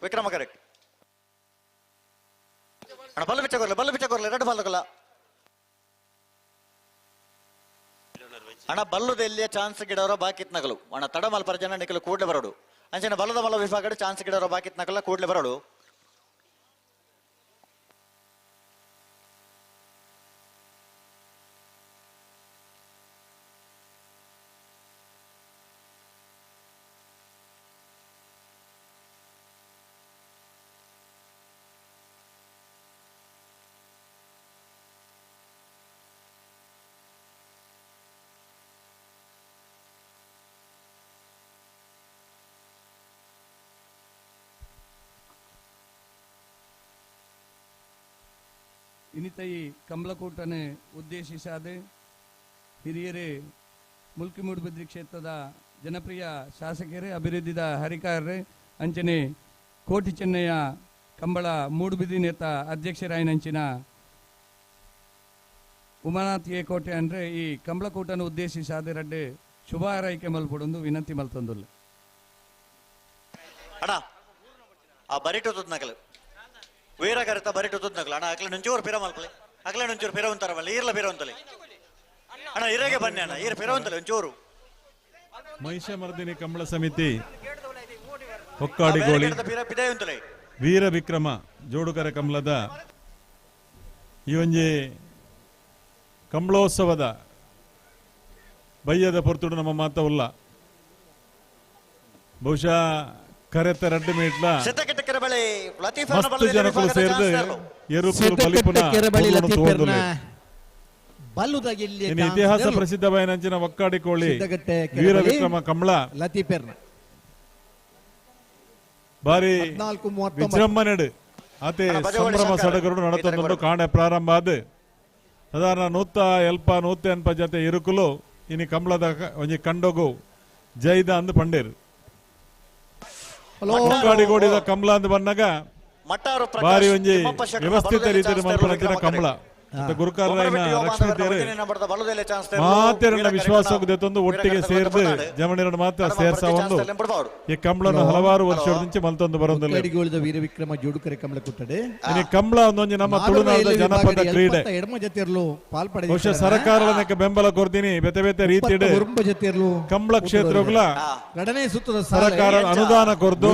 ವಿಕ್ರಮ ಕರೆಕ್ಟ್ ಅಣ್ಣ ಬಲ್ಲು ಬಿಚ್ಚ ಕೊರ್ಲೆ ಎರಡು ಬಲ್ಲುಗಲ್ಲ ಅಣ್ಣ ಬಲ್ಲುದೆಲ್ಲಿಯ ಚಾನ್ಸ್ ಗಿಡವರ ಬಾಕಿತ್ ನಗಲು ಅಣ್ಣ ತಡ ಮಲ್ಪರ ಜನ ನಿಖಲು ಕೂಡಲೇ ಬರೋಡು ಅಂಚನೆ ಬಲ್ಲದ ಮಲ್ಲ ವಿಭಾಗ ಚಾನ್ಸ್ ಗಿಡವರ ಬಾಕಿತ್ ನಗಲ ಕೂಡಲೇ ಬರೋಡು ಇನಿತೈ ಕಮಲಕೂಟನೆ ಉದ್ದೇಶಿಸಾದೆ ಹಿರಿಯರೇ ಮುಲ್ಕಿ ಮೂಡುಬಿದ್ರಿ ಕ್ಷೇತ್ರದ ಜನಪ್ರಿಯ ಶಾಸಕರೇ ಅಭಿವೃದ್ಧಿದ ಹರಿಕಾರರೇ ಅಂಚನೆ ಕೋಟಿ ಚೆನ್ನಯ್ಯ ಕಂಬಳ ಮೂಡುಬಿದ್ರಿ ನೇತ ಅಧ್ಯಕ್ಷರಾಯನಂಚಿನ ಉಮಾನಾಥ್ ಎ ಕೋಟೆ ಅಂದ್ರೆ ಈ ಕಮಲಕೂಟನ ಉದ್ದೇಶಿಸಾದೆ ರಡ್ಡೆ ಶುಭ ಹಾರೈಕೆ ಮಲ್ಪಡೊಂದು ವಿನಂತಿ ಮಲ್ತೊಂದುಲ್ಲ ಅಣ್ಣ ಆ ಬರಿಟು ನಗಲು ವೀರ ಕರೆತ ಬರಿಟು ನಗಲು ಅಣ್ಣ ಅಕ್ಲ ನುಂಚೂರು ಪಿರ ಮಲ್ಪಲೆ ಅಕ್ಲ ನುಂಚೂರು ಪಿರವಂತಾರವಲ್ಲ ಈರ್ಲ ಪಿರವಂತಲೆ ಅಣ್ಣ ಇರಾಗೆ ಬನ್ನಿ ಅಣ್ಣ ಈರ್ ಪಿರವಂತಲೆ ಒಂಚೂರು ಮಹಿಷಮರ್ದಿನಿ ಕಂಬಳ ಸಮಿತಿ ಹೊಕ್ಕಾಡಿಗೋಳಿ ವೀರ ವಿಕ್ರಮ ಜೋಡುಕರೆ ಕಮಲದ ಈ ಒಂಜಿ ಕಂಬಳೋತ್ಸವದ ಬಯ್ಯದ ಪೊರ್ತುಡು ನಮ್ಮ ಮಾತವಲ್ಲ ಬಹುಶಃ ಕರೆತ ರಡ್ಡು ಮೀಟ್ಲ ಮಸ್ತ್ ಜನಕ್ಕೂ ಸೇರಿದು ಎರುಪುರು ಬಲಿಪುನ ಇತಿಹಾಸ ಪ್ರಸಿದ್ಧವಾಯಿನಂಚಿನ ಒಕ್ಕಾಡಿಕೋಳಿ ವೀರ ವಿಕ್ರಮ ಕಂಬಳ ಲತೀಫೇರ್ನ ಬಾರಿ ವಿಜೃಂಭಣೆಡು ಆತೆ ಸಂಭ್ರಮ ಸಡಗರು ನಡತೊಂದು ಕಾಣೆ ಪ್ರಾರಂಭ ಆದ ಸಾಧಾರಣ ನೂತ ಎನ್ಪ ಜತೆ ಇರುಕುಲು ಇನಿ ಕಂಬಳದ ಒಂಜಿ ಕಂಡೋಗು ಜೈದ ಅಂದು ಪಂಡೇರು ಒಕ್ಕಾಡಿಗೋಡಿದ ಕಂಬಳ ಅಂದು ಬಂದಾಗ ಬಾರಿ ಒಂಜಿ ವ್ಯವಸ್ಥಿತ ರೀತಿಯಲ್ಲಿ ಮಲ್ಪನ ಕಂಬಳ ಗುರುಕಾರರಾಯನ ಲಕ್ಷ್ಮೀ ತೇರು ಮಾತೆರನ್ನ ವಿಶ್ವಾಸ ತಂದು ಒಟ್ಟಿಗೆ ಸೇರಿದು ಜಮಣಿರನ್ನು ಮಾತ್ರ ಸೇರ್ಸ ಒಂದು ಈ ಕಂಬಳನ್ನು ಹಲವಾರು ವರ್ಷದಿಂದ ಮಲ್ತೊಂದು ಬರೋದಿಲ್ಲ ವೀರ ವಿಕ್ರಮ ಜೋಡುಕರೆ ಕಂಬಳ ಕುಟ್ಟಡೆ ಈ ಕಂಬಳ ಒಂದೊಂದು ನಮ್ಮ ತುಳುನಾಡಿನ ಜನಪದ ಕ್ರೀಡೆ ಬಹುಶಃ ಸರ್ಕಾರದ ಬೆಂಬಲ ಕೊಡ್ತೀನಿ ಬೇತೆ ಬೇತೆ ರೀತಿ ಕಂಬಳ ಕ್ಷೇತ್ರಗಳ ಸರ್ಕಾರ ಅನುದಾನ ಕೊರ್ದು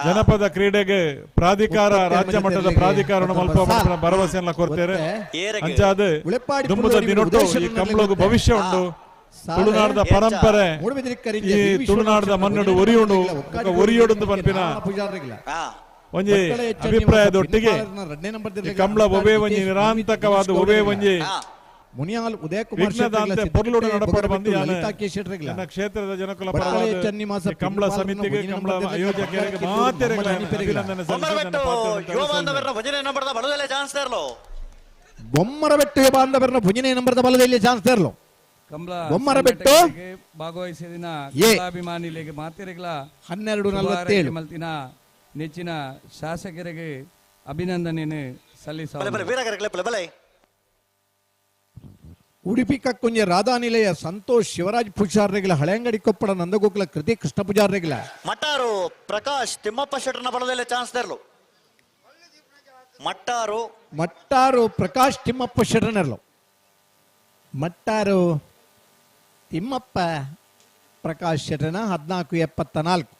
ಜನಪದ ಕ್ರೀಡೆಗೆ ಪ್ರಾಧಿಕಾರ ರಾಜ್ಯ ಮಟ್ಟದ ಪ್ರಾಧಿಕಾರ ಮಲ್ಪ ಭರವಸೆಯನ್ನ ಕೊಡ್ತೇವೆ ಅಂಚಾದ ದುಂಬುದ ದಿನೊಟ್ಟು ಈ ಕಂಬಳಗೂ ಭವಿಷ್ಯ ಉಂಟು ತುಳುನಾಡದ ಪರಂಪರೆ ಈ ತುಳುನಾಡದ ಮಣ್ಣುಡು ಒರಿಯೋಡು ಒರಿಯೋಡು ಪಂಪಿನ ಒಂಜಿ ಅಭಿಪ್ರಾಯದೊಟ್ಟಿಗೆ ಈ ಕಂಬಳ ಒಬೇ ಒಂಜಿ ನಿರಾಂತಕವಾದ ಒಬೇ ಒಂಜಿ ಮುನಿಯಾಲ್ ಉದಯ ಕುಮಾರ್ ವಿಘ್ನದಾಂತೆ ಪೊರ್ಲುಡು ನಡಪಡ ಬಂದು ನನ್ನ ಕ್ಷೇತ್ರದ ಜನಕುಲ ಪರವಾದ ಕಂಬಳ ಸಮಿತಿಗೆ ಕಂಬಳ ಆಯೋಜಕರಿಗೆ ಮಾತೆರೆ ಅಭಿನಂದನೆ ಬೊಮ್ಮರಬೆಟ್ಟು ಯುವ ಬಾಂಧವರನ್ನ ಭುಜನೆ ನಂಬರದ ಬಲದಲ್ಲಿ ಚಾನ್ಸ್ ತರಲು ಬೊಮ್ಮರಬೆಟ್ಟು ಭಾಗವಹಿಸಿದ ಅಭಿಮಾನಿಗಳಿಗೆ ಮಾತೆರೆಗಳ 12:47 ಮಲ್ತಿನ ನೆಚ್ಚಿನ ಶಾಸಕರಿಗೆ ಅಭಿನಂದನೆ ಸಲ್ಲಿಸ ಉಡುಪಿ ಕಕ್ಕುಂಜ ರಾಧಾನಿಲಯ ಸಂತೋಷ್ ಶಿವರಾಜ್ ಪೂಜಾರ್ರೆಗಳ ಹಳೆಂಗಡಿ ಕೊಪ್ಪಳ ನಂದಗೋಕುಲ ಕೃತಿ ಕೃಷ್ಣ ಪೂಜಾರ್ರೆಗಳ ಮಟ್ಟಾರು ಪ್ರಕಾಶ್ ತಿಮ್ಮಪ್ಪ ಶೆಟ್ಟರ್ನ ಬಲದಲ್ಲಿ ಚಾನ್ಸ್ ತರಲು ಮಟ್ಟಾರು ಪ್ರಕಾಶ್ ತಿಮ್ಮಪ್ಪ ಶೆಟ್ಟರ್ನರ್ಲು ಮಟ್ಟಾರು ತಿಮ್ಮಪ್ಪ ಪ್ರಕಾಶ್ ಶೆಟ್ಟರ್ನ 1474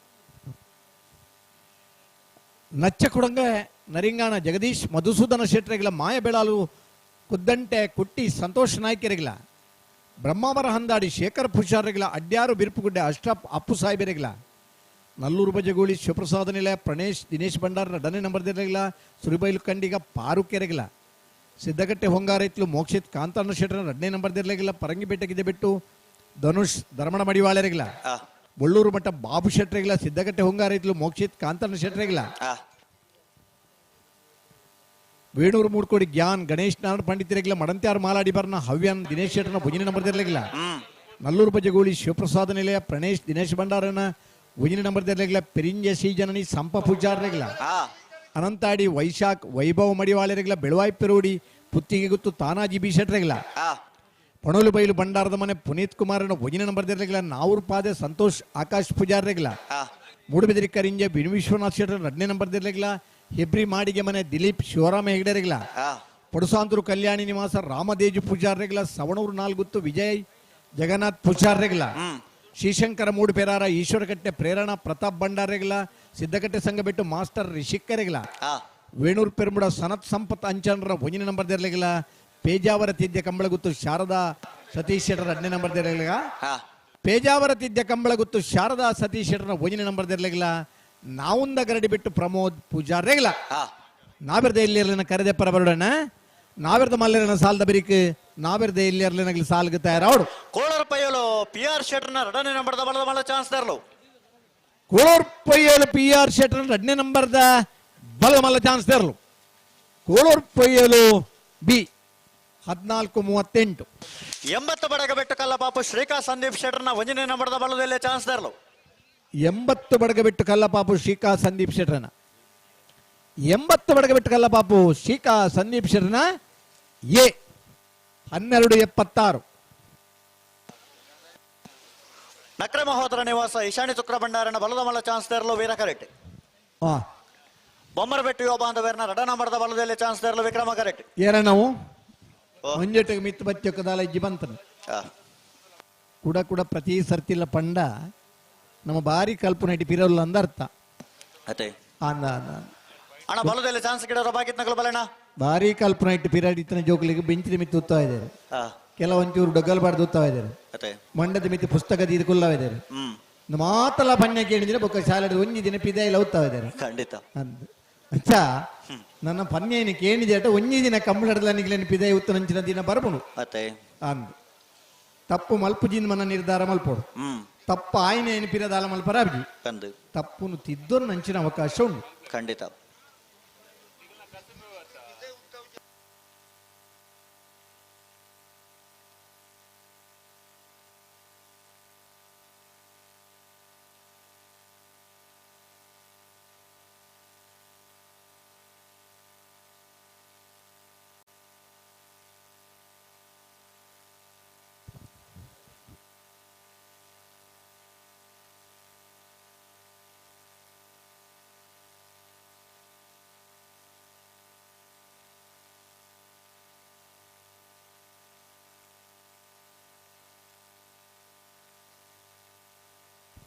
ನಚ್ಚ ಕುಡಂಗ ನರಿಂಗಾಣ ಜಗದೀಶ್ ಮಧುಸೂದನ ಶೆಟ್ಟರೆಗಳ ಮಾಯ ಬೆಳಾಲು ಕುದ್ದಂಟೆ ಕುಟ್ಟಿ ಸಂತೋಷ್ ನಾಯ್ಕರಿಗಳ ಬ್ರಹ್ಮಾವರ ಹಂದಾಡಿ ಶೇಖರ್ ಪೂಜಾರಿಗಳ ಅಡ್ಯಾರು ಬಿರುಪುಗುಡ್ಡೆ ಅಶ್ರಫ್ ಅಪ್ಪು ಸಾಹೇಬರಿಗಳ ನಲ್ಲೂರು ಬಜಗೋಳಿ ಶಿವಪ್ರಸಾದ ನಿಲಯ ಪ್ರಣೇಶ್ ದಿನೇಶ್ ಭಂಡಾರ ಡನೆ ನಂಬರ್ದಿರಲಿಲ್ಲ ಸುರಿಬೈಲು ಕಂಡಿಗ ಪಾರುಕೆರೆಗಿಲ್ಲ ಸಿದ್ದಗಟ್ಟೆ ಹೊಂಗಾರೈತ್ಲು ಮೋಕ್ಷಿತ್ ಕಾಂತಣ್ಣ ಶೆಟ್ಟರ 2ನೇ ನಂಬರ್ದಿರಲಿಲ್ಲ ಪರಂಗಿಪೇಟೆಗಿದೆ ಬಿಟ್ಟು ಧನುಷ್ ಧರ್ಮಣ ಮಡಿವಾಳರಿಗಿಲ್ಲ ಬೊಳ್ಳೂರು ಮಠ ಬಾಬು ಶೆಟ್ಟರಿಗಿಲ್ಲ ಸಿದ್ದಗಟ್ಟೆ ಹೊಂಗಾರೈತ್ಲು ಮೋಕ್ಷಿತ್ ಕಾಂತಣ್ಣ ಶೆಟ್ಟರಿಗಿಲ್ಲ ವೇಣೂರು ಮೂಡ್ಕೋಡಿ ಜ್ಞಾನ್ ಗಣೇಶ್ ನಾರಾಯಣ ಪಂಡಿತರಿಗಿಲ್ಲ ಮಡಂತ್ಯಾರು ಮಾಲಾಡಿ ಬರ್ನ ಹವ್ಯನ್ ದಿನೇಶ್ ಶೆಟ್ಟರ್ನ ಭುಜಿನ ನಂಬರ್ದಿರಲಿಲ್ಲ ನಲ್ಲೂರು ಬಜಗೋಳಿ ಶಿವಪ್ರಸಾದ ನಿಲಯ ಪ್ರಣೇಶ್ ದಿನೇಶ್ ಭಂಡಾರನ ಭುಜಿನ ನಂಬರ್ದಿರಲಿಲ್ಲ ಪೆರಿಂಜ ಶ್ರೀಜನನಿ ಸಂಪ ಪೂಜಾರರಿಗಿಲ್ಲ ಅನಂತಾಡಿ ವೈಶಾಖ್ ವೈಭವ್ ಮಡಿವಾಳರಿಗಿಲ್ಲ ಬೆಳವಾಯಿ ಪೆರೋಡಿ ಪುತ್ತಿಗೆ ಗುತ್ತು ತಾನಾಜಿ ಬಿ ಶೆಟ್ಟರಿಗಿಲ್ಲ ಪಣೋಲು ಬೈಲು ಭಂಡಾರದ ಮನೆ ಪುನೀತ್ ಕುಮಾರನ ಭುಜಿನ ನಂಬರ್ದಿರಲಿಲ್ಲ ನಾವೂರ್ ಪಾದೆ ಸಂತೋಷ್ ಆಕಾಶ್ ಪೂಜಾರರಿಗಿಲ್ಲ ಮೂಡುಬಿದಿರಿ ಕರಿಂಜೆ ಬಿನು ವಿಶ್ವನಾಥ್ ಶೆಟ್ಟರ್ 2ನೇ ನಂಬರ್ದಿರಲಿಲ್ಲ ಹೆಬ್ರಿ ಮಾಡಿಗೆ ಮನೆ ದಿಲೀಪ್ ಶಿವರಾಮ ಹೆಗ್ಡೆರಿಗಿಲ್ಲ ಪಡುಸಾಂತೂರು ಕಲ್ಯಾಣಿ ನಿವಾಸ ರಾಮದೇಜು ಪೂಜಾರರಿಗಿಲ್ಲ ಸವಣೂರು ನಾಲ್ಗುತ್ತು ವಿಜಯ್ ಜಗನ್ನಾಥ್ ಪೂಜಾರರಿಗಿಲ್ಲ ಶ್ರೀಶಂಕರ ಮೂಡು ಪೆರಾರ ಈಶ್ವರಕಟ್ಟೆ ಪ್ರೇರಣಾ ಪ್ರತಾಪ್ ಭಂಡಾರರಿಗಿಲ್ಲ ಸಿದ್ದಕಟ್ಟೆ ಸಂಘ ಬಿಟ್ಟು ಮಾಸ್ಟರ್ ರಿಷಿಕ್ಕರಿಗಿಲ್ಲ ವೇಣೂರು ಪೆರುಮುಡ ಸನತ್ ಸಂಪತ್ ಅಂಚನರ ಭುಜಿನ ನಂಬರ್ದಿರಲಿಲ್ಲ ಪೇಜಾವರ ತಿದ್ಯ ಕಂಬಳಗುತ್ತು ಶಾರದಾ ಸತೀಶ್ ಶೆಟ್ಟರ್ 2ನೇ ನಂಬರ್ದಿರಲಿಲ್ಲ ಪೇಜಾವರ ತಿದ್ಯ ಕಂಬಳಗುತ್ತು ಶಾರದಾ ಸತೀಶ್ ಶೆಟ್ಟರ್ನ ಭುಜಿನ ನಂಬರ್ದಿರಲಿಲ್ಲ ನಾವುಂದ ಗರಡಿ ಬಿಟ್ಟು ಪ್ರಮೋದ್ ಪೂಜಾರರಿಗಿಲ್ಲ ನಾವಿರ್ದ ಎಲ್ಲಿರ್ಲಿನ ಕರೆದೆ ಪರ ಬರೋಣ ನಾವಿರ್ದ ಮಲ್ಲಿರನ ಸಾಲದ ಬರೀಕ್ ನಾವಿರ್ದ ಎಲ್ಲಿರ್ಲಿನ ಸಾಲ್ಗೆ ತಯಾರವಡು ಕೋಳೂರು ಪಯ್ಯಲು PR ಶೆಟ್ಟರ್ನ 2ನೇ ನಂಬರ್ದ ಬಲದ ಮಲ್ಲ ಚಾನ್ಸ್ ತರಲು ಕೋಳೂರು ಪಯ್ಯಲು PR ಶೆಟ್ಟರ್ನ 2ನೇ ನಂಬರ್ದ ಬಲದ ಮಲ್ಲ ಚಾನ್ಸ್ ತರಲು ಕೋಳೂರು ಪಯ್ಯಲು ಬಿ 14:38 80 ಬಡಗ ಬೆಟ್ಟು ಕಲ್ಲಪಾಪು ಶ್ರೀಕಾಂತ್ ಸಂದೀಪ್ ಶೆಟ್ಟರ್ನ 1ನೇ ನಂಬರ್ದ ಬಲದಲ್ಲಿ ಚಾನ್ಸ್ ತರಲು 80 ಬಡಗಬಿಟ್ಟು ಕಲ್ಲಪಾಪು ಶ್ರೀಕಾ ಸಂದೀಪ್ ಶೆಟ್ಟರನ 80 ಬಡಗಬಿಟ್ಟು ಕಲ್ಲಪಾಪು ಶ್ರೀಕಾ ಸಂದೀಪ್ ಶೆಟ್ಟರನ ಎ 12:76 ನಕ್ರ ಮಹೋದರ ನಿವಾಸ ಈಶಾನಿ ತುಕ್ರ ಭಂಡಾರನ ಬಲದ ಮಲ್ಲ ಚಾನ್ಸ್ ತರಲು ವೀರ ಕರೆಟ್ ಬೊಮ್ಮರಬೆಟ್ಟು ಯುವ ಬಾಂಧವರನ್ನ 2ನೇ ನಂಬರ್ದ ಬಲದಲ್ಲಿ ಚಾನ್ಸ್ ತರಲು ವಿಕ್ರಮ ಕರೆಟ್ ನಾವು ಮುಂಜೆಟಿಗೆ ಮಿತ್ತು ಬಚ್ಚಕ್ಕದಾಲ ಇಜ್ಜಿ ಬಂತನು ಕೂಡ ಪ್ರತಿ ಸರ್ತಿಲ್ಲ ಪಂಡ ನಮ್ಮ ಬಾರಿ ಕಲ್ಪನೆ ಇಟ್ಟು ಪಿರಲ್ಲ ಅಂದರ್ಥ ಅತೆ ಅಂದ ಅಣ್ಣ ಬಲದಲ್ಲಿ ಚಾನ್ಸ್ ಗಿಡ ಬಾಕಿತ್ ನಗಲು ಬಲಣ್ಣ ಬಾರಿ ಕಲ್ಪನೆ ಇಟ್ಟು ಪಿರಾಡಿತನ ಜೋಕಲಿಗೆ ಬೆಂಚಿನ ಮಿತ್ತು ಉತ್ತಾ ಇದ್ದಾರೆ ಕೆಲವೊಂಚೂರು ಡೊಗ್ಗಲ್ ಬಾರ್ದು ಉತ್ತಾ ಇದ್ದಾರೆ ಮಂಡದ ಮಿತ್ತು ಪುಸ್ತಕದ ಇದಕ್ಕುಲ್ಲ ಇದ್ದಾರೆ ಮಾತಲ್ಲ ಪನ್ಯ ಕೇಳಿದ್ರೆ ಬೊಕ್ಕ ಶಾಲೆ ಒಂಜಿ ದಿನ ಪಿದ ಇಲ್ಲ ಉತ್ತಾ ಇದ್ದಾರೆ ಖಂಡಿತ ಅಚ್ಚ ನನ್ನ ಪನ್ಯ ಏನು ಕೇಳಿದೆ ಅಟ ಒಂಜಿ ದಿನ ಕಂಬಳಡಲ ನಿಗ್ಲೇನು ಪಿದ ಉತ್ತ ನಂಚಿನ ದಿನ ಬರ್ಬುಣು ಅಂದ್ ತಪ್ಪು ಮಲ್ಪುಜಿಂದ ಮನ ನಿರ್ಧಾರ ಮಲ್ಪೋಡು ತಪ್ಪ ಆಯ್ನ ಎನಿಪಿರದಾಲ ಮಲ್ಪರಾಬ್ಜಿ ತಪ್ಪುನು ತಿದ್ದೋರು ನಂಚಿನ ಅವಕಾಶ ಉಂಟು ಖಂಡಿತ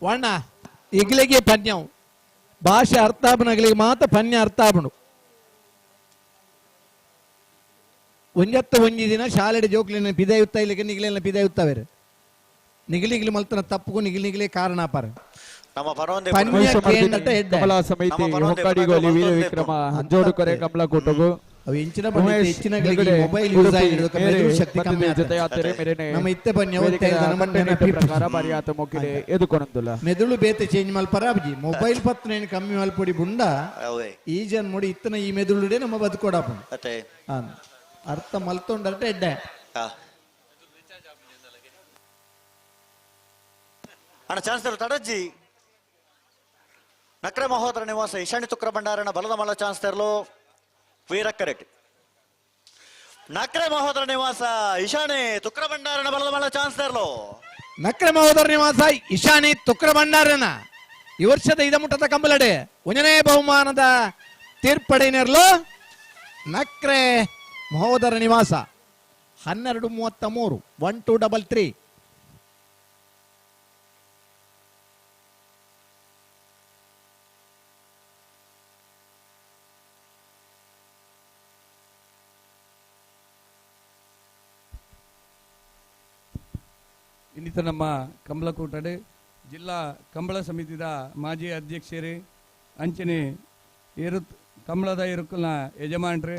ವಣ್ಣ ಇಗ್ಲಿಗೆ ಪನ್ಯವು ಭಾಷೆ ಅರ್ಥಾಪನಗಳಿಗೆ ಮಾತ್ರ ಪನ್ಯ ಅರ್ಥಾಪನು ಒಂಜಿ ದಿನ ಶಾಲೆಡೆ ಜೋಕ್ಲಿನ ಪಿದೆಯುತ್ತ ಇಲ್ಲಿಗೆ ನಿಗಿಲಿನ ಪಿದೆಯುತ್ತವೆ ನಿಗಿಲಿಗಿಲಿ ಮಲ್ತನ ತಪ್ಪು ನಿಗಿಲಿಗಿಲೇ ಕಾರಣ ಪಾರ ನಮ್ಮ ಪರವಂದೆ ಕಮಲಾ ಸಮಿತಿ ಹೊಕ್ಕಾಡಿ ಗೋಲಿ ವೀರ ವಿಕ್ರಮ ಜೋಡುಕರೆ ಕಮಲಾ ಕೂಟಗು ಅವು ಇಂಚಿನ ಬಂದು ಹೆಚ್ಚಿನ ಮೊಬೈಲ್ ಯೂಸ್ ಆಗಿರೋದಕ್ಕೆ ಮೆದುಳು ಶಕ್ತಿ ಕಮ್ಮಿ ಜೊತೆ ಯಾತ್ರೆ ಮೇರೆನೆ ನಮ್ಮ ಇತ್ತೆ ಬನ್ನಿ ಪ್ರಕಾರ ಬಾರಿಯಾತ ಮೊಕ್ಕಿಡೆ ಎದುಕೊನಂದುಲ್ಲ ಮೆದುಳು ಬೇತೆ ಚೇಂಜ್ ಮಲ್ಪರ ಅಬ್ಜಿ ಮೊಬೈಲ್ ಪತ್ನೇನು ಕಮ್ಮಿ ಮಲ್ಪೊಡಿ ಬುಂಡ ಈ ಜನ್ ನೋಡಿ ಇತ್ತನ ಈ ಮೆದುಳುಡೆ ನಮ್ಮ ಬದುಕೋಡಪ್ಪ ಅರ್ಥ ಮಲ್ತೊಂಡರ್ಟೆ ಎಡ್ಡೆ ಅಣ್ಣ ಚಾನ್ಸ್ ತಡಜ್ಜಿ ನಕ್ರೆ ಮಹೋದರ ನಿವಾಸ ಈಶಾನ್ಯ ತುಕ್ರ ಭಂಡಾರನ ಬಲದ ಮಲ್ಲ ಚಾನ್ಸ್ ತೆರಲು ವೀರಕ್ಕರೆಡ್ಡಿ ನಕ್ರೆ ಮಹೋದರ ನಿವಾಸ ಈಶಾನ್ಯ ತುಕ್ರ ಭಂಡಾರನ ಬಲದ ಮಲ್ಲ ಚಾನ್ಸ್ ತೆರಲು ನಕ್ರೆ ಮಹೋದರ ನಿವಾಸ ಈಶಾನ್ಯ ತುಕ್ರ ಭಂಡಾರನ ಈ ವರ್ಷದ ಇದಮುಟ್ಟದ ಕಂಬಲಡೆ ಒಂದನೇ ಬಹುಮಾನದ ತೀರ್ಪಡೆನೇರ್ಲು ನಕ್ರೆ ಮಹೋದರ ನಿವಾಸ 12:33 1233 ಇನ್ನಿತ ನಮ್ಮ ಕಂಬಳಕೂಟಡೆ ಜಿಲ್ಲಾ ಕಂಬಳ ಸಮಿತಿದ ಮಾಜಿ ಅಧ್ಯಕ್ಷರೇ ಅಂಚನೆ ಕಂಬಳದ ಇರುಕಲ್ನ ಯಜಮಾನ್ರೆ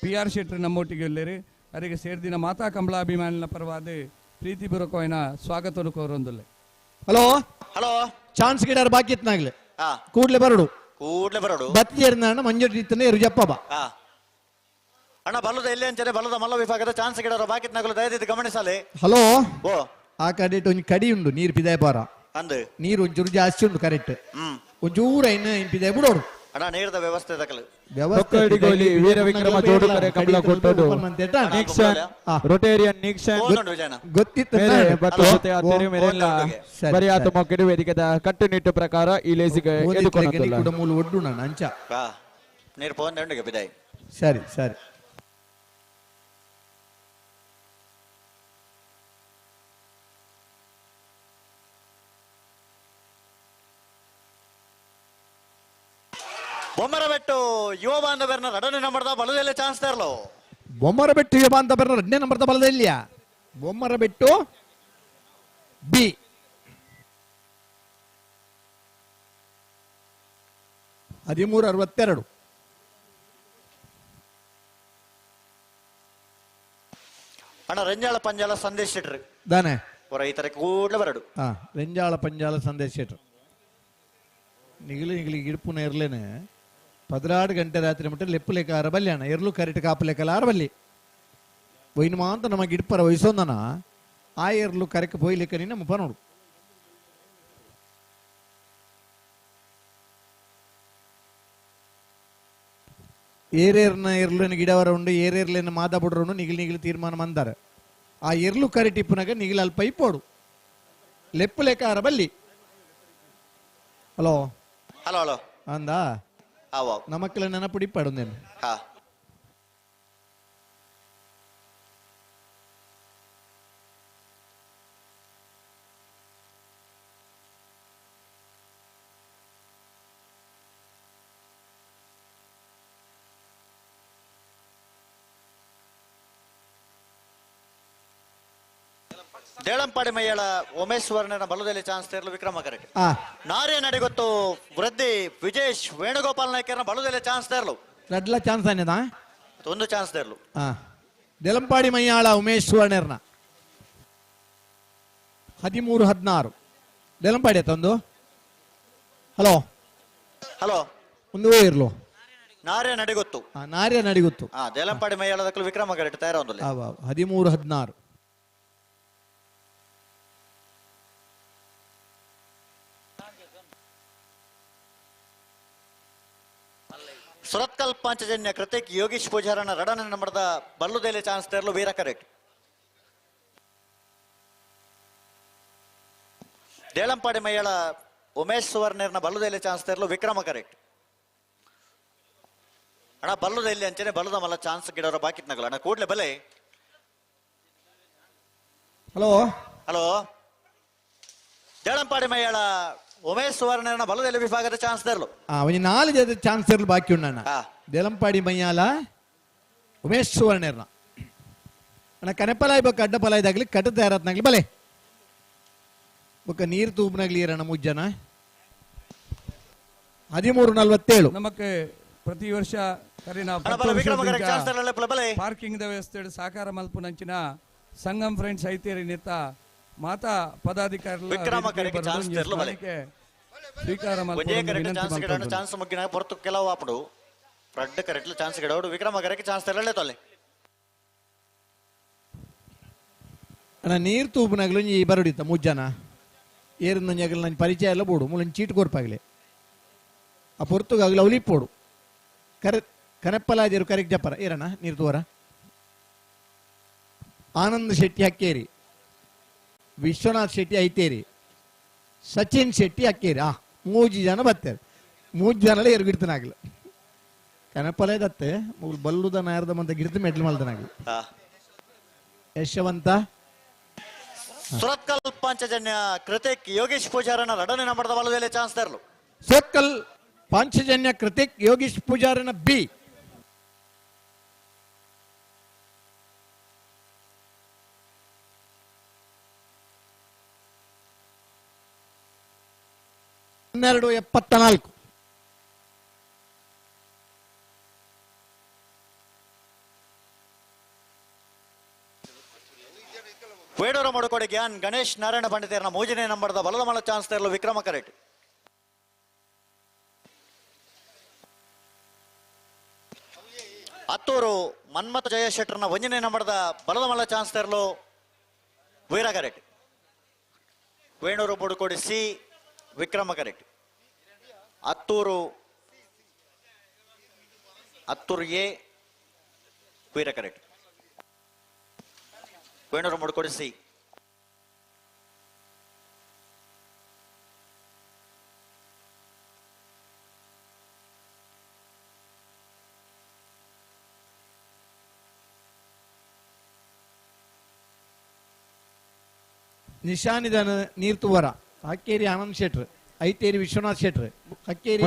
PR ಶೆಟ್ಟಿ ನಮ್ಮೊಟ್ಟಿಗೆ ಇಲ್ಲರಿ ಅವರಿಗೆ ಸೇರಿದಿನ ಮಾತಾ ಕಂಬಳಾಭಿಮಾನಿನ ಪರವಾದ ಪ್ರೀತಿಪೂರ್ವಕವಾದ ಸ್ವಾಗತ ಕೋರೊಂದುಲ್ಲೆ ಹಲೋ ಹಲೋ ಚಾನ್ಸ್ ಗಿಡರ್ ಬಾಕಿ ಇತ್ನಾಗ್ಲೆ ಕೂಡ್ಲೆ ಬರಡು ಬತ್ತಿಯರ್ನ ಮಂಜುಟ್ಟಿತ್ತನೆ ಇರುಜಪ್ಪ ಬಾ ಅಣ್ಣ ಬಲ್ಲದ ಎಲ್ಲಿ ಅಂಚನೆ ಬಲ್ಲದ ಮಲ್ಲ ವಿಭಾಗದ ಚಾನ್ಸ್ ಗಿಡರ ಬಾಕಿತ್ ನಗಲು ದಯದಿದ್ದು ಗಮನಿಸಲಿ ಹಲೋ ಓ ಆ ಕಡೆ ಒಂಜಿ ಕಡಿ ಉಂಡು ನೀರು ಪಿದಾಯ ಬಾರ ಅಂದು ನೀರು ಒಂಚೂರು ಜಾಸ್ತಿ ಉಂಡು ಕರೆಕ್ಟ್ ಒಂಚೂರ ಇನ್ನು ಪಿದಾಯ ಬಿಡೋಡು ಅಣ್ಣ ನೀರದ ವ್ಯವಸ್ಥೆ ತಕಲು ಹೊಕ್ಕಾಡಿ ಗೋಲಿ ವೀರ ವಿಕ್ರಮ ಜೋಡುಕರೆ ಕಮಲಾ ಕೊಟ್ಟೋಡು ನೀಕ್ಷನ್ ರೊಟೇರಿಯನ್ ನೀಕ್ಷನ್ ಗೊತ್ತಿತ್ತು ಬತ್ತು ಜೊತೆ ಯಾತ್ರೆ ಮೇರೆಲ್ಲ ಬರಿಯಾತ ಮೊಕ್ಕೆಡು ವೇದಿಕೆದ ಕಟ್ಟುನಿಟ್ಟು ಪ್ರಕಾರ ಈ ಲೇಸಿಗೆ ಎದುಕೊನಂದುಲ್ಲ ಕುಡಮೂಲು ಒಡ್ಡು ನಾನು ಅಂಚ ನೀರು ಪೋನ್ ದಂಡಿಗೆ ಬಿದಾಯ್ ಸರಿ ಸರಿ ಬೊಮ್ಮರಬೆಟ್ಟು ಯುವ ಬಾಂಧವರನ್ನ ಎರಡನೇ ನಂಬರ್ದ ಬಲದಲ್ಲಿ ಚಾನ್ಸ್ ತರಲು ಬೊಮ್ಮರಬೆಟ್ಟು ಯುವ ಬಾಂಧವರನ್ನ ಎರಡನೇ ನಂಬರ್ದ ಬಲದಲ್ಲಿಯ ಬೊಮ್ಮರಬೆಟ್ಟು ಬಿ $13.62 ಅಣ್ಣ ರೆಂಜಾಳ ಪಂಜಾಲ ಸಂದೇಶ್ ಇಟ್ರಿ ದಾನೆ ರೈತರ ಕೂಡಲೇ ಬರಡು ರೆಂಜಾಳ ಪಂಜಾಲ ಸಂದೇಶ್ ಇಟ್ರು ನಿಗಿಲಿ ಗಿಡ್ಪುನ ಇರ್ಲೇನೆ 16 ಗಂಟೆ ರಾತ್ರಿ ಮಟ್ಟ ಲೆಪ್ಪು ಲೆಕ್ಕ ಆರಬಲ್ಲಿ ಅಣ್ಣ ಎರ್ಲು ಕರೆಕ್ಟ್ ಕಾಪು ಲೆಕ್ಕಲ್ಲ ಆರಬಲ್ಲಿ ಒಯ್ನು ಮಾಂತ ನಮ್ಮ ಗಿಡ್ಪರ ವಯಸ್ಸೊಂದನ ಆ ಎರ್ಲು ಕರೆಕ್ಟ್ ಪೋಯ್ ಲೆಕ್ಕ ನಿನ್ನ ಮುಪ್ಪ ನೋಡು ಏರೇರ್ನ ಎರ್ಲಿನ ಗಿಡವರ ಉಂಡು ಏರೇರ್ಲೇನ ಮಾದ ಬುಡ್ರು ನಿಗಿಲಿ ತೀರ್ಮಾನ ಮಂದಾರ ಆ ಎರ್ಲು ಕರೆಕ್ಟ್ ಇಪ್ಪುನಾಗ ನಿಗಿಲ್ ಅಲ್ಪ ಇಪ್ಪೋಡು ಲೆಪ್ಪು ಲೆಕ್ಕ ಆರಬಲ್ಲಿ ಹಲೋ ಹಲೋ ಹಲೋ ಅಂದಾ நமக்குள்ள நினைப்படி படுந்தேன் ದೇಳಂಪಾಡಿ ಮೈಯಳ ಉಮೇಶ್ವರನ ಬಲದಲ್ಲಿ ಚಾನ್ಸ್ ತೆರಲು ವಿಕ್ರಮ ಕರೆಕ್ಟ್ ನಾರ್ಯ ನಡಿಗೊತ್ತು ವೃದ್ಧಿ ವಿಜೇಶ್ ವೇಣುಗೋಪಾಲ್ ನಾಯ್ಕರ್ನ ಬಲದಲ್ಲಿ ಚಾನ್ಸ್ ತೆರಲು ರಡ್ಲ ಚಾನ್ಸ್ ಅನ್ನದ ಒಂದು ಚಾನ್ಸ್ ತೆರಲು ದೇಳಂಪಾಡಿ ಮೈಯಾಳ ಉಮೇಶ್ವರನ 13-16 ದೇಳಂಪಾಡಿ ತಂದು ಹಲೋ ಹಲೋ ಒಂದು ಇರ್ಲು ನಾರ್ಯ ನಡಿಗೊತ್ತು ನಾರ್ಯ ನಡಿಗೊತ್ತು ದೇಳಂಪಾಡಿ ಮೈಯಾಳದಕ್ಕಲು ವಿಕ್ರಮ ಕರೆಕ್ಟ್ ತಯಾರ ಒಂದು 13-16 ಸುರತ್ಕಲ್ ಪಾಂಚಜನ್ಯ ಕೃತಿಕ್ ಯೋಗೀಶ್ ಪೂಜಾರನ ಎರಡನೇ ನಂಬರ್ದ ಬಲ್ಲುದೇಲಿ ಚಾನ್ಸ್ ತೆರಲು ವೀರ ಕರೆಕ್ಟ್ ದೇಳಂಪಾಡಿ ಮೈಯಳ ಉಮೇಶ್ ಸುವರ್ಣರ್ನ ಬಲ್ಲುದೇಲಿ ಚಾನ್ಸ್ ತೆರಲು ವಿಕ್ರಮ ಕರೆಕ್ಟ್ ಅಣ್ಣ ಬಲ್ಲುದಲ್ಲಿ ಅಂಚನೆ ಬಲ್ಲದ ಮಲ್ಲ ಚಾನ್ಸ್ ಗಿಡವರ ಬಾಕಿತ್ ನಗಲ ಅಣ್ಣ ಕೂಡ್ಲೆ ಬಲೆ ಹಲೋ ಹಲೋ ದೇಳಂಪಾಡಿ ಮೈಯಳ ಉಮೇಶ್ ಸುವರ್ಣನ ಬಲದಲ್ಲಿ ವಿಭಾಗದ ಚಾನ್ಸ್ ತೆರಲು ಅವನಿಗೆ 4 ಜನ ಚಾನ್ಸ್ ತೆರಲು ಬಾಕಿ ಉಂಡಣ್ಣ ದೇಳಂಪಾಡಿ ಮೈಯಾಲ ಉಮೇಶ್ ಸುವರ್ಣರ್ನ ಅಣ್ಣ ಕನೆಪಲಾಯ್ ಬೊಕ್ಕ ಅಡ್ಡ ಪಲಾಯ್ದಾಗ್ಲಿ ಕಟ್ಟು ತಯಾರತ್ನಾಗ್ಲಿ ಬಲೆ ಬೊಕ್ಕ ನೀರು ತೂಬ್ನಾಗ್ಲಿ ಇರೋಣ ಮುಜ್ಜನ 13:47 ನಮಕ್ಕೆ ಪ್ರತಿ ವರ್ಷ ಕರೀನಾ ಪಾರ್ಕಿಂಗ್ ವ್ಯವಸ್ಥೆ ಸಾಕಾರ ಮಲ್ಪುನಂಚಿನ ಸಂಗಮ್ ಫ್ರೆಂಡ್ಸ್ ಐತೇರಿ ನಿತ್ತ ಮಾತಾ ಪದಾಧಿಕಾರಿ ಸ್ವೀಕಾರ ಚಾನ್ಸ್ ಮುಗ್ಗಿನ ಹೊರತು ಕೆಲವು ಆಪಡು ರಡ್ಡ ಕರೆಕ್ಟ್ ಚಾನ್ಸ್ ಗಿಡೋಡು ವಿಕ್ರಮ ಕರೆಕ್ಟ್ ಚಾನ್ಸ್ ತರಲೇ ತೊಲೆ ಅಣ್ಣ ನೀರು ತೂಬ್ನಾಗ್ಲು ಈ ಬರಡಿತ್ತ ಮುಜ್ಜನ ಏರು ನಂಜಾಗಲು ನನ್ನ ಪರಿಚಯ ಎಲ್ಲ ಬೋಡು ಮುಲ್ಲ ಚೀಟ್ ಕೊರ್ಪಾಗ್ಲಿ ಆ ಪೊರ್ತುಗಾಗ್ಲಿ ಅವಲಿಪ್ಪೋಡು ಕನೆಪ್ಪಲಾಜರು ಕರೆಕ್ಟ್ ಜಪ್ಪರ ಏರಣ್ಣ ನೀರು ತೂವರ ಆನಂದ್ ಶೆಟ್ಟಿ ಹಕ್ಕೇರಿ ವಿಶ್ವನಾಥ್ ಶೆಟ್ಟಿ ಐತೇರಿ ಸಚಿನ್ ಶೆಟ್ಟಿ ಹಕ್ಕೇರಿ 3 ಜನ ಬರ್ತಾರೆ 3 ಜನಲೇ ಗಿಡ್ತನಾಗ್ಲಿ ಕನೆಪ್ಪಲಾಯ್ದತ್ತೆ ಬಲ್ಲುದ ನಾಯರ್ದ ಮಂತ ಗಿಡ್ತ ಮೆಟ್ಲು ಮಲ್ದನಾಗ್ಲಿ ಯಶವಂತ ಸುರತ್ಕಲ್ ಪಾಂಚಜನ್ಯ ಕೃತಿಕ್ ಯೋಗೇಶ್ ಪೂಜಾರನ ರಡನೆ ನಮ್ಮದ ಬಲದಲ್ಲಿ ಚಾನ್ಸ್ ತರಲು ಸುರತ್ಕಲ್ ಪಾಂಚಜನ್ಯ ಕೃತಿಕ್ ಯೋಗೇಶ್ ಪೂಜಾರನ ಬಿ $12.74 ವೇಡೂರ ಮಡುಕೋಡೆ ಗ್ಯಾನ್ ಗಣೇಶ್ ನಾರಾಯಣ ಪಂಡಿತರನ 3ನೇ ನಂಬರ್ದ ಬಲದ ಮಲ ಚಾನ್ಸ್ ತರಲು ವಿಕ್ರಮ ಕರೆಕ್ಟ್ ಹತ್ತೂರು ಮನ್ಮಥ ಜಯಶೆಟ್ಟರ್ನ 1ನೇ ನಂಬರ್ದ ಬಲದ ಮಲ ಚಾನ್ಸ್ ತರಲು ವೀರ ಕರೆಕ್ಟ್ ವೇಣೂರು ಬುಡುಕೋಡಿ ಸಿ ವಿಕ್ರಮ ಕರೆಕ್ಟ್ ಹತ್ತೂರು ಎ ವೀರ ಕರೆಕ್ಟ್ ವೇಣೂರು ಮುಡುಕೋಡಿ ಸಿ ನಿಶಾನಿದನ ನೀರ್ತುವರ ಹಕ್ಕೇರಿ ಆನಂದ್ ಶೆಟ್ರ್ ಐತೇರಿ ವಿಶ್ವನಾಥ್ ಶೆಟ್ರ್ ಹಕ್ಕೇರಿ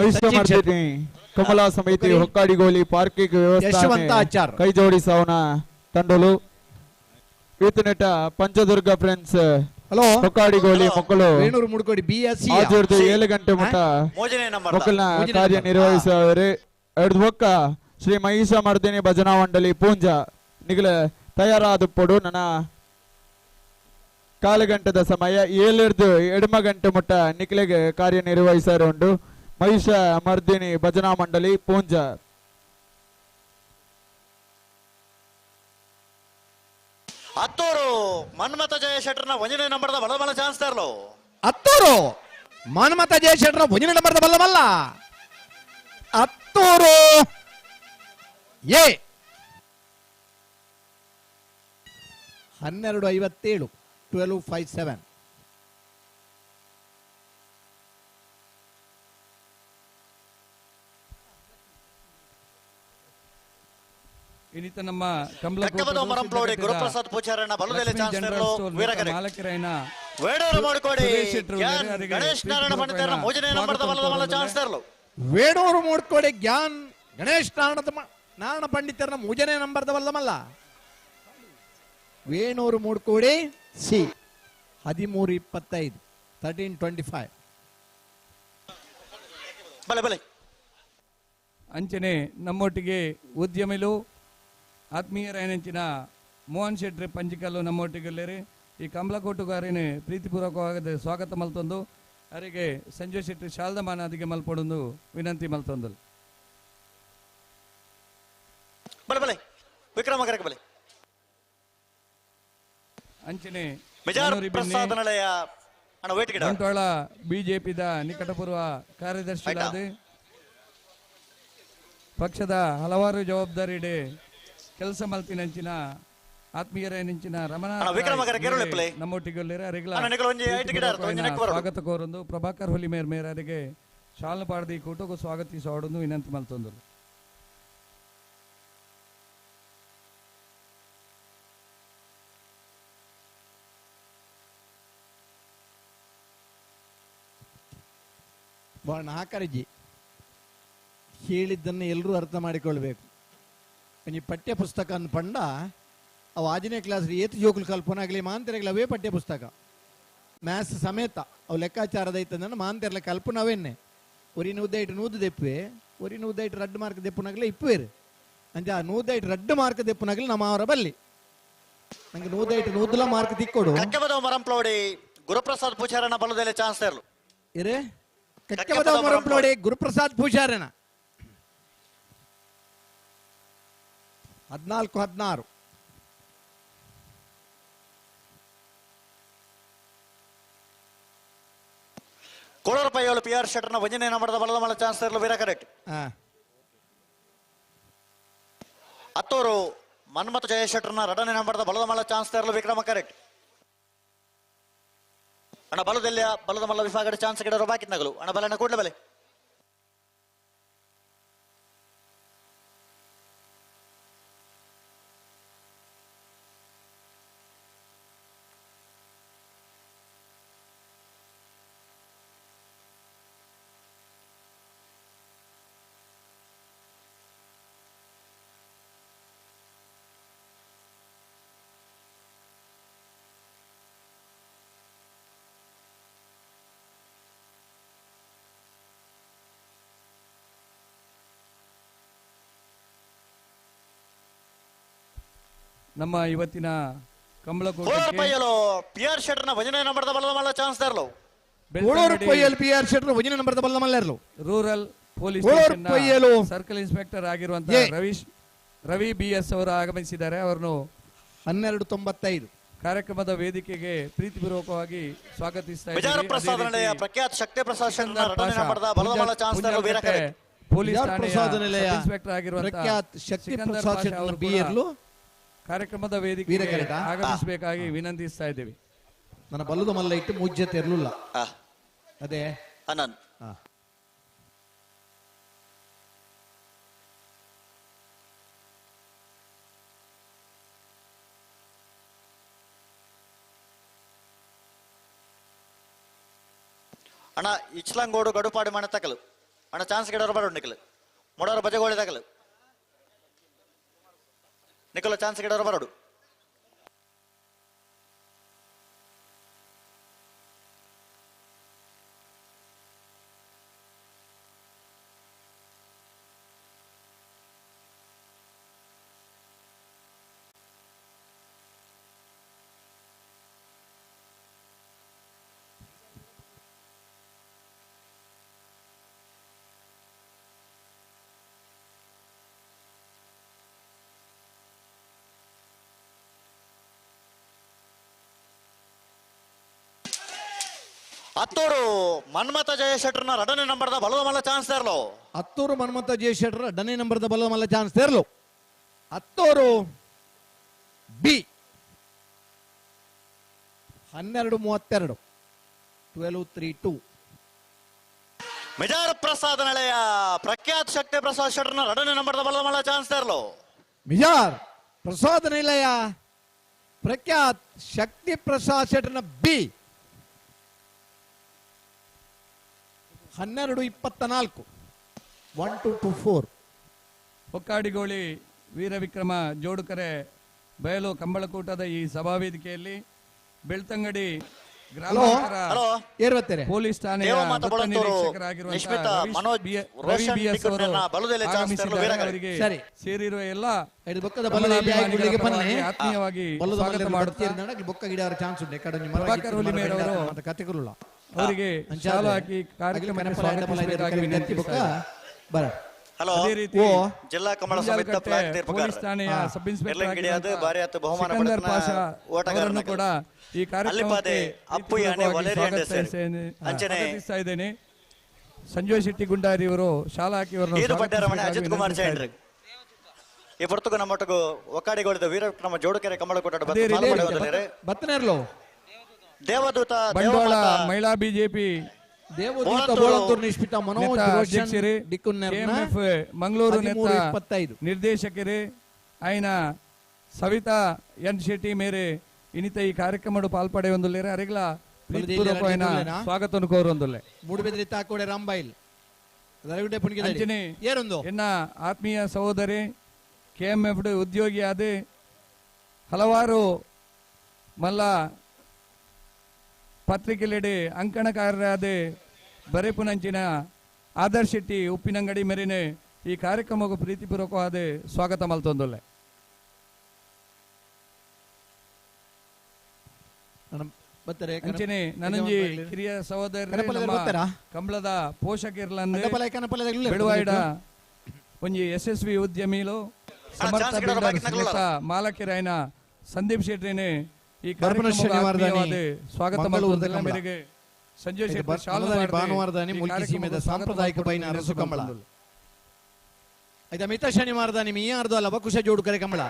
ಕಮಲಾ ಸಮಿತಿ ಹೊಕ್ಕಾಡಿಗೋಲಿ ಪಾರ್ಕಿಂಗ್ ಯಶವಂತ ಆಚಾರ್ ಕೈ ಜೋಡಿಸವನ ತಂಡಲು ಈತನೆಟ ಪಂಚದುರ್ಗ ಫ್ರೆಂಡ್ಸ್ ಹಲೋ ಹೊಕ್ಕಾಡಿಗೋಲಿ ಮಕ್ಕಳು ವೇಣೂರು ಮುಡ್ಕೋಡಿ BSc 7 ಗಂಟೆ ಮುಟ್ಟ ಮಕ್ಕಳನ್ನ ಕಾರ್ಯನಿರ್ವಹಿಸುವವರು ಎಡ್ದು ಹೊಕ್ಕ ಶ್ರೀ ಮಹಿಷ ಮರ್ದಿನಿ ಭಜನಾ ಮಂಡಳಿ ಪೂಂಜ ನಿಗಲ ತಯಾರಾದಪ್ಪಡು ನನ್ನ ಕಾಲು ಗಂಟೆದ ಸಮಯ 7 ಎಡಮ ಗಂಟೆ ಮುಟ್ಟ ನಿಖಿಲೆಗೆ ಕಾರ್ಯನಿರ್ವಹಿಸರುಂಡು ಮಹಿಷ ಮರ್ದಿನಿ ಭಜನಾ ಮಂಡಳಿ ಪೂಂಜ ಹತ್ತೂರು ಮನ್ಮಥ ಜಯಶೆಟ್ಟರ್ನ 1ನೇ ನಂಬರ್ದ ಬಲದ ಚಾನ್ಸ್ ತರಲು ಹತ್ತೂರು ಮನ್ಮಥ ಜಯಶೆಟ್ಟರ್ನ 1ನೇ ನಂಬರ್ದ ಬಲ್ಲಮಲ್ಲ ಹತ್ತೂರು ಎ 12:57 12:57 ಇನ್ನಿತ ನಮ್ಮ ಮರಂಪ್ಲೋಡಿ ಗುರುಪ್ರಸಾದ್ ಪೂಜಾರನ ಬಲದಲ್ಲಿ ಚಾನ್ಸ್ ತರಲು ವೀರ ಕರೆಕ್ಟ್ ಮಾಲಕರೈನ ವೇಡೂರು ಮುಡುಕೋಡಿ ಗಣೇಶ್ ನಾರಾಯಣ ಪಂಡಿತರನ 3ನೇ ನಂಬರ್ದ ಬಲದ ಚಾನ್ಸ್ ತರಲು ವೇಡೂರು ಮುಡ್ಕೋಡಿ ಗ್ಯಾನ್ ಗಣೇಶ್ ನಾರಾಯಣ ಪಂಡಿತರನ 3ನೇ ನಂಬರ್ದ ಬಲ್ಲಮಲ್ಲ ವೇಣೂರು ಮೂಡ್ಕೋಡಿ ಸಿ 13:25 13:25 ಬಲೆ ಅಂಚನೆ ನಮ್ಮೊಟ್ಟಿಗೆ ಉದ್ಯಮಿಲು ಆತ್ಮೀಯರಾಯನಂಚಿನ ಮೋಹನ್ ಶೆಟ್ಟಿ ಪಂಚಿಕಲ್ಲು ನಮ್ಮೊಟ್ಟಿಗೆಲ್ಲರಿ ಈ ಕಮಲಕೋಟುಗಾರಿನ ಪ್ರೀತಿಪೂರ್ವಕವಾದ ಸ್ವಾಗತ ಮಲ್ತೊಂದು ಅವರಿಗೆ ಸಂಜಯ್ ಶೆಟ್ಟಿ ಶಾಲ್ದಮಾನ ಅದಿಗೆ ಮಲ್ಪಡೊಂದು ವಿನಂತಿ ಮಲ್ತೊಂದು ಬಲೆ ವಿಕ್ರಮ ಕರೆಕ್ಟ್ ಬಲೆ ಅಂಚನೆ ಬಂಟ್ವಾಳ ಬಿಜೆಪಿದ ನಿಕಟಪೂರ್ವ ಕಾರ್ಯದರ್ಶಿಗಳಾದ ಪಕ್ಷದ ಹಲವಾರು ಜವಾಬ್ದಾರಿ ಕೆಲಸ ಮಲ್ತಿನಂಚಿನ ಆತ್ಮೀಯರೇನಿಂಚಿನ ರಮಣ ನಮ್ಮೊಟ್ಟಿಗೆ ಸ್ವಾಗತ ಕೋರೊಂದು ಪ್ರಭಾಕರ್ ಹೊಲಿ ಮೇಯರಿಗೆ ಶಾಲ್ ಪಾಡ್ದಿ ಕೂಟಗೂ ಸ್ವಾಗತಿಸೋಡನ್ನು ವಿನಂತಿ ಮಲ್ತೊಂದರು ಬಹಳ ನಾಕರಜಿ ಹೇಳಿದ್ದನ್ನು ಎಲ್ಲರೂ ಅರ್ಥ ಮಾಡಿಕೊಳ್ಬೇಕು ಈ ಪಠ್ಯ ಪುಸ್ತಕ ಪಂಡ ಅವು 5ನೇ ಕ್ಲಾಸ್ ಏತ್ ಜೋಕುಲು ಕಲ್ಪನಾಗಲಿ ಮಾಂತರೆಗಳ ಅವೇ ಪಠ್ಯ ಪುಸ್ತಕ ಮ್ಯಾಥ್ಸ್ ಸಮೇತ ಅವು ಲೆಕ್ಕಾಚಾರದ ಐತಂದ್ರೆ ಮಾಂತೆರ್ಲ ಕಲ್ಪನವೇನೆ ಒರಿ 108 ನೂದು ದೆಪ್ಪೆ ಒರಿ 108 ರಡ್ಡು ಮಾರ್ಕ್ ದೆಪ್ಪುನಾಗಲೇ ಇಪ್ಪುವೇರು ಅಂಚ 108 ರಡ್ಡು ಮಾರ್ಕ್ ದೆಪ್ಪುನಾಗಲೇ ನಮ್ಮ ಅವರ ಬಲ್ಲಿ ನಂಗೆ 108 ನೂದುಲ ಮಾರ್ಕ್ ತಿಕ್ಕೊಡು ಕಕ್ಕೆಬದ ಮರಂಪ್ಲೋಡಿ ಗುರುಪ್ರಸಾದ್ ಪೂಜಾರನ ಬಲದಲ್ಲಿ ಚಾನ್ಸ್ ತರಲು ಇರೇ ಕಕ್ಕೆಬದ ಮರಂಪ್ಲೋಡಿ ಗುರುಪ್ರಸಾದ್ ಪೂಜಾರನ 14-16 ಕೋಳೂರು PR ಶೆಟ್ಟರ್ನ ವಂಜನೆ ನಂಬರದ ಬಲದ ಮಲ ಚಾನ್ಸ್ ತರಲು ವೀರ ಕರೆಕ್ಟ್ ಹತ್ತೂರು ಮನ್ಮಥ ಜಯಶೆಟ್ಟರ್ನ ರಡನೆ ನಂಬರದ ಬಲದ ಮಲ ಚಾನ್ಸ್ ತರಲು ವಿಕ್ರಮ ಕರೆಕ್ಟ್ ಅಣ್ಣ ಬಲದ ಮಲ್ಲ ವಿಭಾಗದ ಚಾನ್ಸ್ ಗಿಡರು ಬಾಕಿ ನಗಲು ಅಣ್ಣ ಬಲನ ಕೂಡಲೇ ಬಲೆ ನಮ್ಮ ಇವತ್ತಿನ PR ಶೆಟ್ಟರ್ನ ವಂಜನೆ ನಂಬರದ ಬಲದ ಮಲ್ಲ ಚಾನ್ಸ್ ತರಲು PR ಶೆಟ್ಟರ್ ವಂಜನೆ ನಂಬರದ ಬಲದ ಮಲ್ಲ ಇರಲು ರೂರಲ್ ಪೊಲೀಸ್ ಸರ್ಕಲ್ ಇನ್ಸ್ಪೆಕ್ಟರ್ ಆಗಿರುವಂತಹ ರವಿ BS ಅವರು ಆಗಮಿಸಿದ್ದಾರೆ. ಅವರನ್ನು 12:95 ಕಾರ್ಯಕ್ರಮದ ವೇದಿಕೆಗೆ ಪ್ರೀತಿಪೂರ್ವಕವಾಗಿ ಸ್ವಾಗತಿಸ್ತಾ ಇದ್ದೇವೆ. ಪ್ರಖ್ಯಾತ ಶಕ್ತಿ ಪ್ರಸಾದ್ ಶೆಟ್ಟರ್ನ ರಡನೆ ನಂಬರದ ಬಲದ ಮಲ್ಲ ಚಾನ್ಸ್ ತರಲು ವೀರ ಕರೆಕ್ಟ್ ಪೊಲೀಸ್ ಠಾಣೆಯ ಇನ್ಸ್ಪೆಕ್ಟರ್ ಆಗಿರುವಂತಹ ಪ್ರಖ್ಯಾತ ಶಕ್ತಿ ಪ್ರಸಾದ್ ಶೆಟ್ಟರ್ ಬಿಯರ್ಲು ಕಾರ್ಯಕ್ರಮದ ವೇದಿಕೆಗೆ ಆಗಮಿಸಬೇಕಾಗಿ ವಿನಂತಿಸ್ತಾ ಇದ್ದೇವೆ. ನನ್ನ ಬಲ್ಲದ ಮಲ್ಲ ಇಟ್ಟು ಮುಜ್ಜತೆ ಇರಲಿಲ್ಲ ಅದೇ ಅನಂತ್ ಅಣ್ಣ ಇಚ್ಲಂಗೋಡು ಗಡುಪಾಡಿ ಮನೆ ತಕಲು ಅಣ್ಣ ಚಾನ್ಸ್ ಗಿಡವರು ಬರೋಡು ನಿಖಲು ಮೊಡವರು ಬಜೆಗೋಳಿ ತಕಲು ನಿಖಲ ಚಾನ್ಸ್ ಗಿಡವರು ಬರೋಡು ಹತ್ತೂರು ಮನ್ಮಥ ಜಯಶೆಟ್ಟರ್ನ ರಡನೆ ನಂಬರ್ದ ಬಲದ ಮಲ್ಲ ಚಾನ್ಸ್ ತೇರ್ಲು ಹತ್ತೂರು ಮನ್ಮಥ ಜಯಶೆಟ್ಟರ್ ರಡನೆ ನಂಬರ್ದ ಬಲದ ಮಲ್ಲ ಚಾನ್ಸ್ ತೇರ್ಲು ಹತ್ತೂರು ಬಿ 12:32 12:32 ಮಿಜಾರ್ ಪ್ರಸಾದ್ ನಳೆಯ ಪ್ರಖ್ಯಾತ ಶಕ್ತಿ ಪ್ರಸಾದ್ ಶೆಟ್ಟರ್ನ ರಡನೆ ನಂಬರ್ದ ಬಲದ ಮಲ್ಲ ಚಾನ್ಸ್ ತೇರ್ಲು ಮಿಜಾರ್ ಪ್ರಸಾದ್ ನಿಲಯ ಪ್ರಖ್ಯಾತ ಶಕ್ತಿ ಪ್ರಸಾದ್ ಶೆಟ್ಟರ್ನ ಬಿ 12:24 12:24 ಹೊಕ್ಕಾಡಿಗೋಳಿ ವೀರ ವಿಕ್ರಮ ಜೋಡುಕರೆ ಬಯಲು ಕಂಬಳಕೂಟದ ಈ ಸಭಾವೇದಿಕೆಯಲ್ಲಿ ಬೆಳ್ತಂಗಡಿ ಗ್ರಾಮಾಂತರ ಪೊಲೀಸ್ ಠಾಣೆಯ ಅವರಿಗೆ ಸೇರಿರುವ ಎಲ್ಲ ಆತ್ಮೀಯವಾಗಿ ಸ್ವಾಗತ ಮಾಡುತ್ತಾರೆ. ಅವರಿಗೆ ಶಾಲು ಹಾಕಿ ಕಾರ್ಯಕ್ರಮಕ್ಕೆ ಸ್ವಾಗತಿಸಬೇಕಾಗಿ ವಿನಂತಿ. ಅದೇ ರೀತಿ ಜಿಲ್ಲಾ ಕಮಲ ಸಮಿತಿ ಪೊಲೀಸ್ ಠಾಣೆಯ ಸಬ್ ಇನ್ಸ್ಪೆಕ್ಟರ್ ಅವರನ್ನು ಕೂಡ ಈ ಕಾರ್ಯಕ್ರಮಕ್ಕೆ ಸ್ವಾಗತಿಸ್ತಾ ಇದ್ದೇನೆ. ಸಂಜಯ್ ಶೆಟ್ಟಿ ಗುಂಡಾರಿ ಅವರು ಶಾಲಾ ಹಾಕಿ ಅಜಿತ್ ಕುಮಾರ್ ಚೈಂಡ್ರಿ ಈ ಪುರ್ತಕ ನಮ್ಮೊಟ್ಟಗು ಒಕ್ಕಾಡಿಗೋಳಿದ ವೀರವಿಕ್ರಮ ಜೋಡುಕೆರೆ ಕಮಲಕೋಟ ಬತ್ತನೇರ್ಲು ದೇವದೂತ ಬಂಡವಾಳ ಮಹಿಳಾ ಬಿಜೆಪಿ ಮಂಗಳೂರು ನಿರ್ದೇಶಕರೇ ಆಯ್ನ ಸವಿತಾ ಎನ್ ಶೆಟ್ಟಿ ಮೇರೆ ಇನಿತ ಈ ಕಾರ್ಯಕ್ರಮ ಪಾಲ್ಪಡೆ ಒಂದುಲ್ಲೇರೆ ಅರೆಗ್ಲ ಪ್ರೀತಿಪೂರ್ವಕವಾದ ಸ್ವಾಗತ ಕೋರೊಂದುಲ್ಲೆ ಮೂಡುಬೆದ್ರಿ ತಾಕೋಡೆ ರಾಂಬೈಲ್ ಎನ್ನ ಆತ್ಮೀಯ ಸಹೋದರಿ KMF ಉದ್ಯೋಗಿ ಆದ ಹಲವಾರು ಮಲ್ಲ ಪತ್ರಿಕೆಲೆಡೆ ಅಂಕಣಕಾರರಾದ ಬರೆಪುನಂಚಿನ ಆದರ್ಶ್ ಶೆಟ್ಟಿ ಉಪ್ಪಿನಂಗಡಿ ಮೇರೆನೆ ಈ ಕಾರ್ಯಕ್ರಮಕ್ಕೂ ಪ್ರೀತಿಪೂರ್ವಕವಾದ ಸ್ವಾಗತ ಮಲ್ತೊಂದುಲ್ಲೆ. ಅಂಚನೆ ನನಂಜಿ ಹಿರಿಯ ಸಹೋದರ ಕಂಬಳದ ಪೋಷಕರ್ಲಂದು ಬೆಳುವಾಯಿಡ ಒಂಜಿ ಯಶಸ್ವಿ ಉದ್ಯಮಿಲು ಸಮರ್ಥ ಬಿಲ್ಡರ್ಸ್ ಮಾಲಕಿರಾಯನ ಸಂದೀಪ್ ಶೆಟ್ಟಿನೇ ಈ ಕಾರ್ಯಕ್ರಮದ ಸ್ವಾಗತ ಮಾಡುವುದರ ಮೇರೆಗೆ ಸಂಜಯ್ ಶೆಟ್ಟಿ ಭಾನುವಾರದಾನಿ ಮುಲ್ಕಿ ಸೀಮೆದ ಸಾಂಪ್ರದಾಯಿಕ ಬೈನ ಅರಸು ಕಂಬಳ ಐದ ಮಿತ ಶನಿವಾರದಾನಿ ಮೀಯಾರ್ದು ಲವಕುಶ ಜೋಡು ಕರೆ ಕಂಬಳ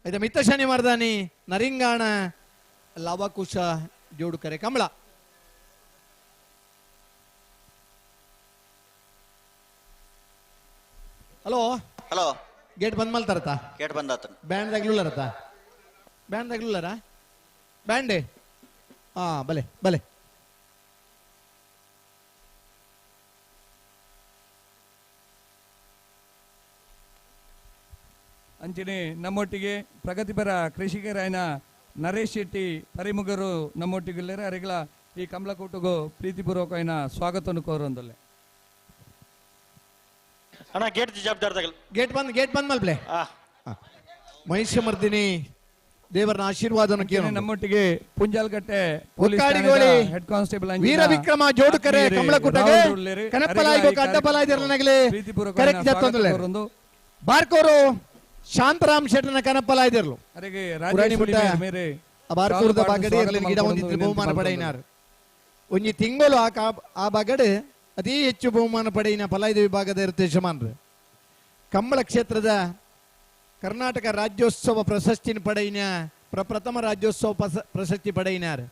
ಐದ ಮಿತ ಶನಿವಾರದಾನಿ ನರಿಂಗಾಣ ಲವಕುಶ ಜೋಡು ಕರೆ ಕಂಬಳ. ಹಲೋ ಹಲೋ ಗೇಟ್ ಬಂದ್ ಮಲ್ತಾರತ ಗೇಟ್ ಬಂದಾತ ಬ್ಯಾಂಡ್ ದಾಗ್ಲುಲ್ಲರತ ಬ್ಯಾಂಡ್ ದಾಗ್ಲುಲ್ಲರ ಬ್ಯಾಂಡೆ ಹಾ ಬಲೆ ಬಲೆ ಅಂಚನೆ ನಮ್ಮೊಟ್ಟಿಗೆ ಪ್ರಗತಿಪರ ಕೃಷಿಕರಾಯನ ನರೇಶ್ ಶೆಟ್ಟಿ ಪರಿಮುಗರು ನಮ್ಮೊಟ್ಟಿಗಿಲ್ಲರೆ ಅರಿಗಳ ಈ ಕಮಲಕೂಟಗೂ ಪ್ರೀತಿಪೂರ್ವಕమైన ಸ್ವಾಗತವನ್ನು ಕೋರೊಂದಲ್ಲೆ. ಅಣ್ಣ ಗೇಟ್ ಜವಾಬ್ದಾರದಾಗ ಗೇಟ್ ಬಂದ್ ಮಲ್ಪ್ಲೆ ಮಹಿಷ ಮರ್ದಿನಿ ದೇವರ ಆಶೀರ್ವಾದವನ್ನು ಕೇಳೋಣ. ನಮ್ಮೊಟ್ಟಿಗೆ ಪುಂಜಾಲ್ಗಟ್ಟೆ ಹೆಡ್ ಕಾನ್ಸ್ಟೇಬಲ್ ವೀರ ವಿಕ್ರಮ ಜೋಡುಕರೆ ಕಮಲಕೂಟಗೆ ಕನಪಲಾಯಿಗೋ ಅಡ್ಡಪಲಾಯಿದಿರನಗಲೇ ಕರೆಕ್ಟ್ ಜತ್ತೊಂದಲೆ ಬಾರ್ಕೋರು ಶಾಂತರಾಮ್ ಶೆಟ್ಟನ ಕನಪಲಾಯಿದಿರಲು ಬಾರ್ಕೋರದ ಬಾಗಡೆ ಗಿಡ ಒಂದಿತ್ತು ಬಹುಮಾನ ಪಡೆಯಿನಾರು ಒಂಜಿ ತಿಂಗಳು ಆ ಬಾಗಡೆ ಅತಿ ಹೆಚ್ಚು ಬಹುಮಾನ ಪಡೆಯಿನ ಪಲಾಯಿದ ವಿಭಾಗದ ಇರ್ತೇಶಮಾನ್ರು ಕಂಬಳ ಕ್ಷೇತ್ರದ ಕರ್ನಾಟಕ ರಾಜ್ಯೋತ್ಸವ ಪ್ರಶಸ್ತಿನ ಪಡೆಯಿನ ಪ್ರಥಮ ರಾಜ್ಯೋತ್ಸವ ಪ್ರಶಸ್ತಿ ಪಡೆಯಿನಾರು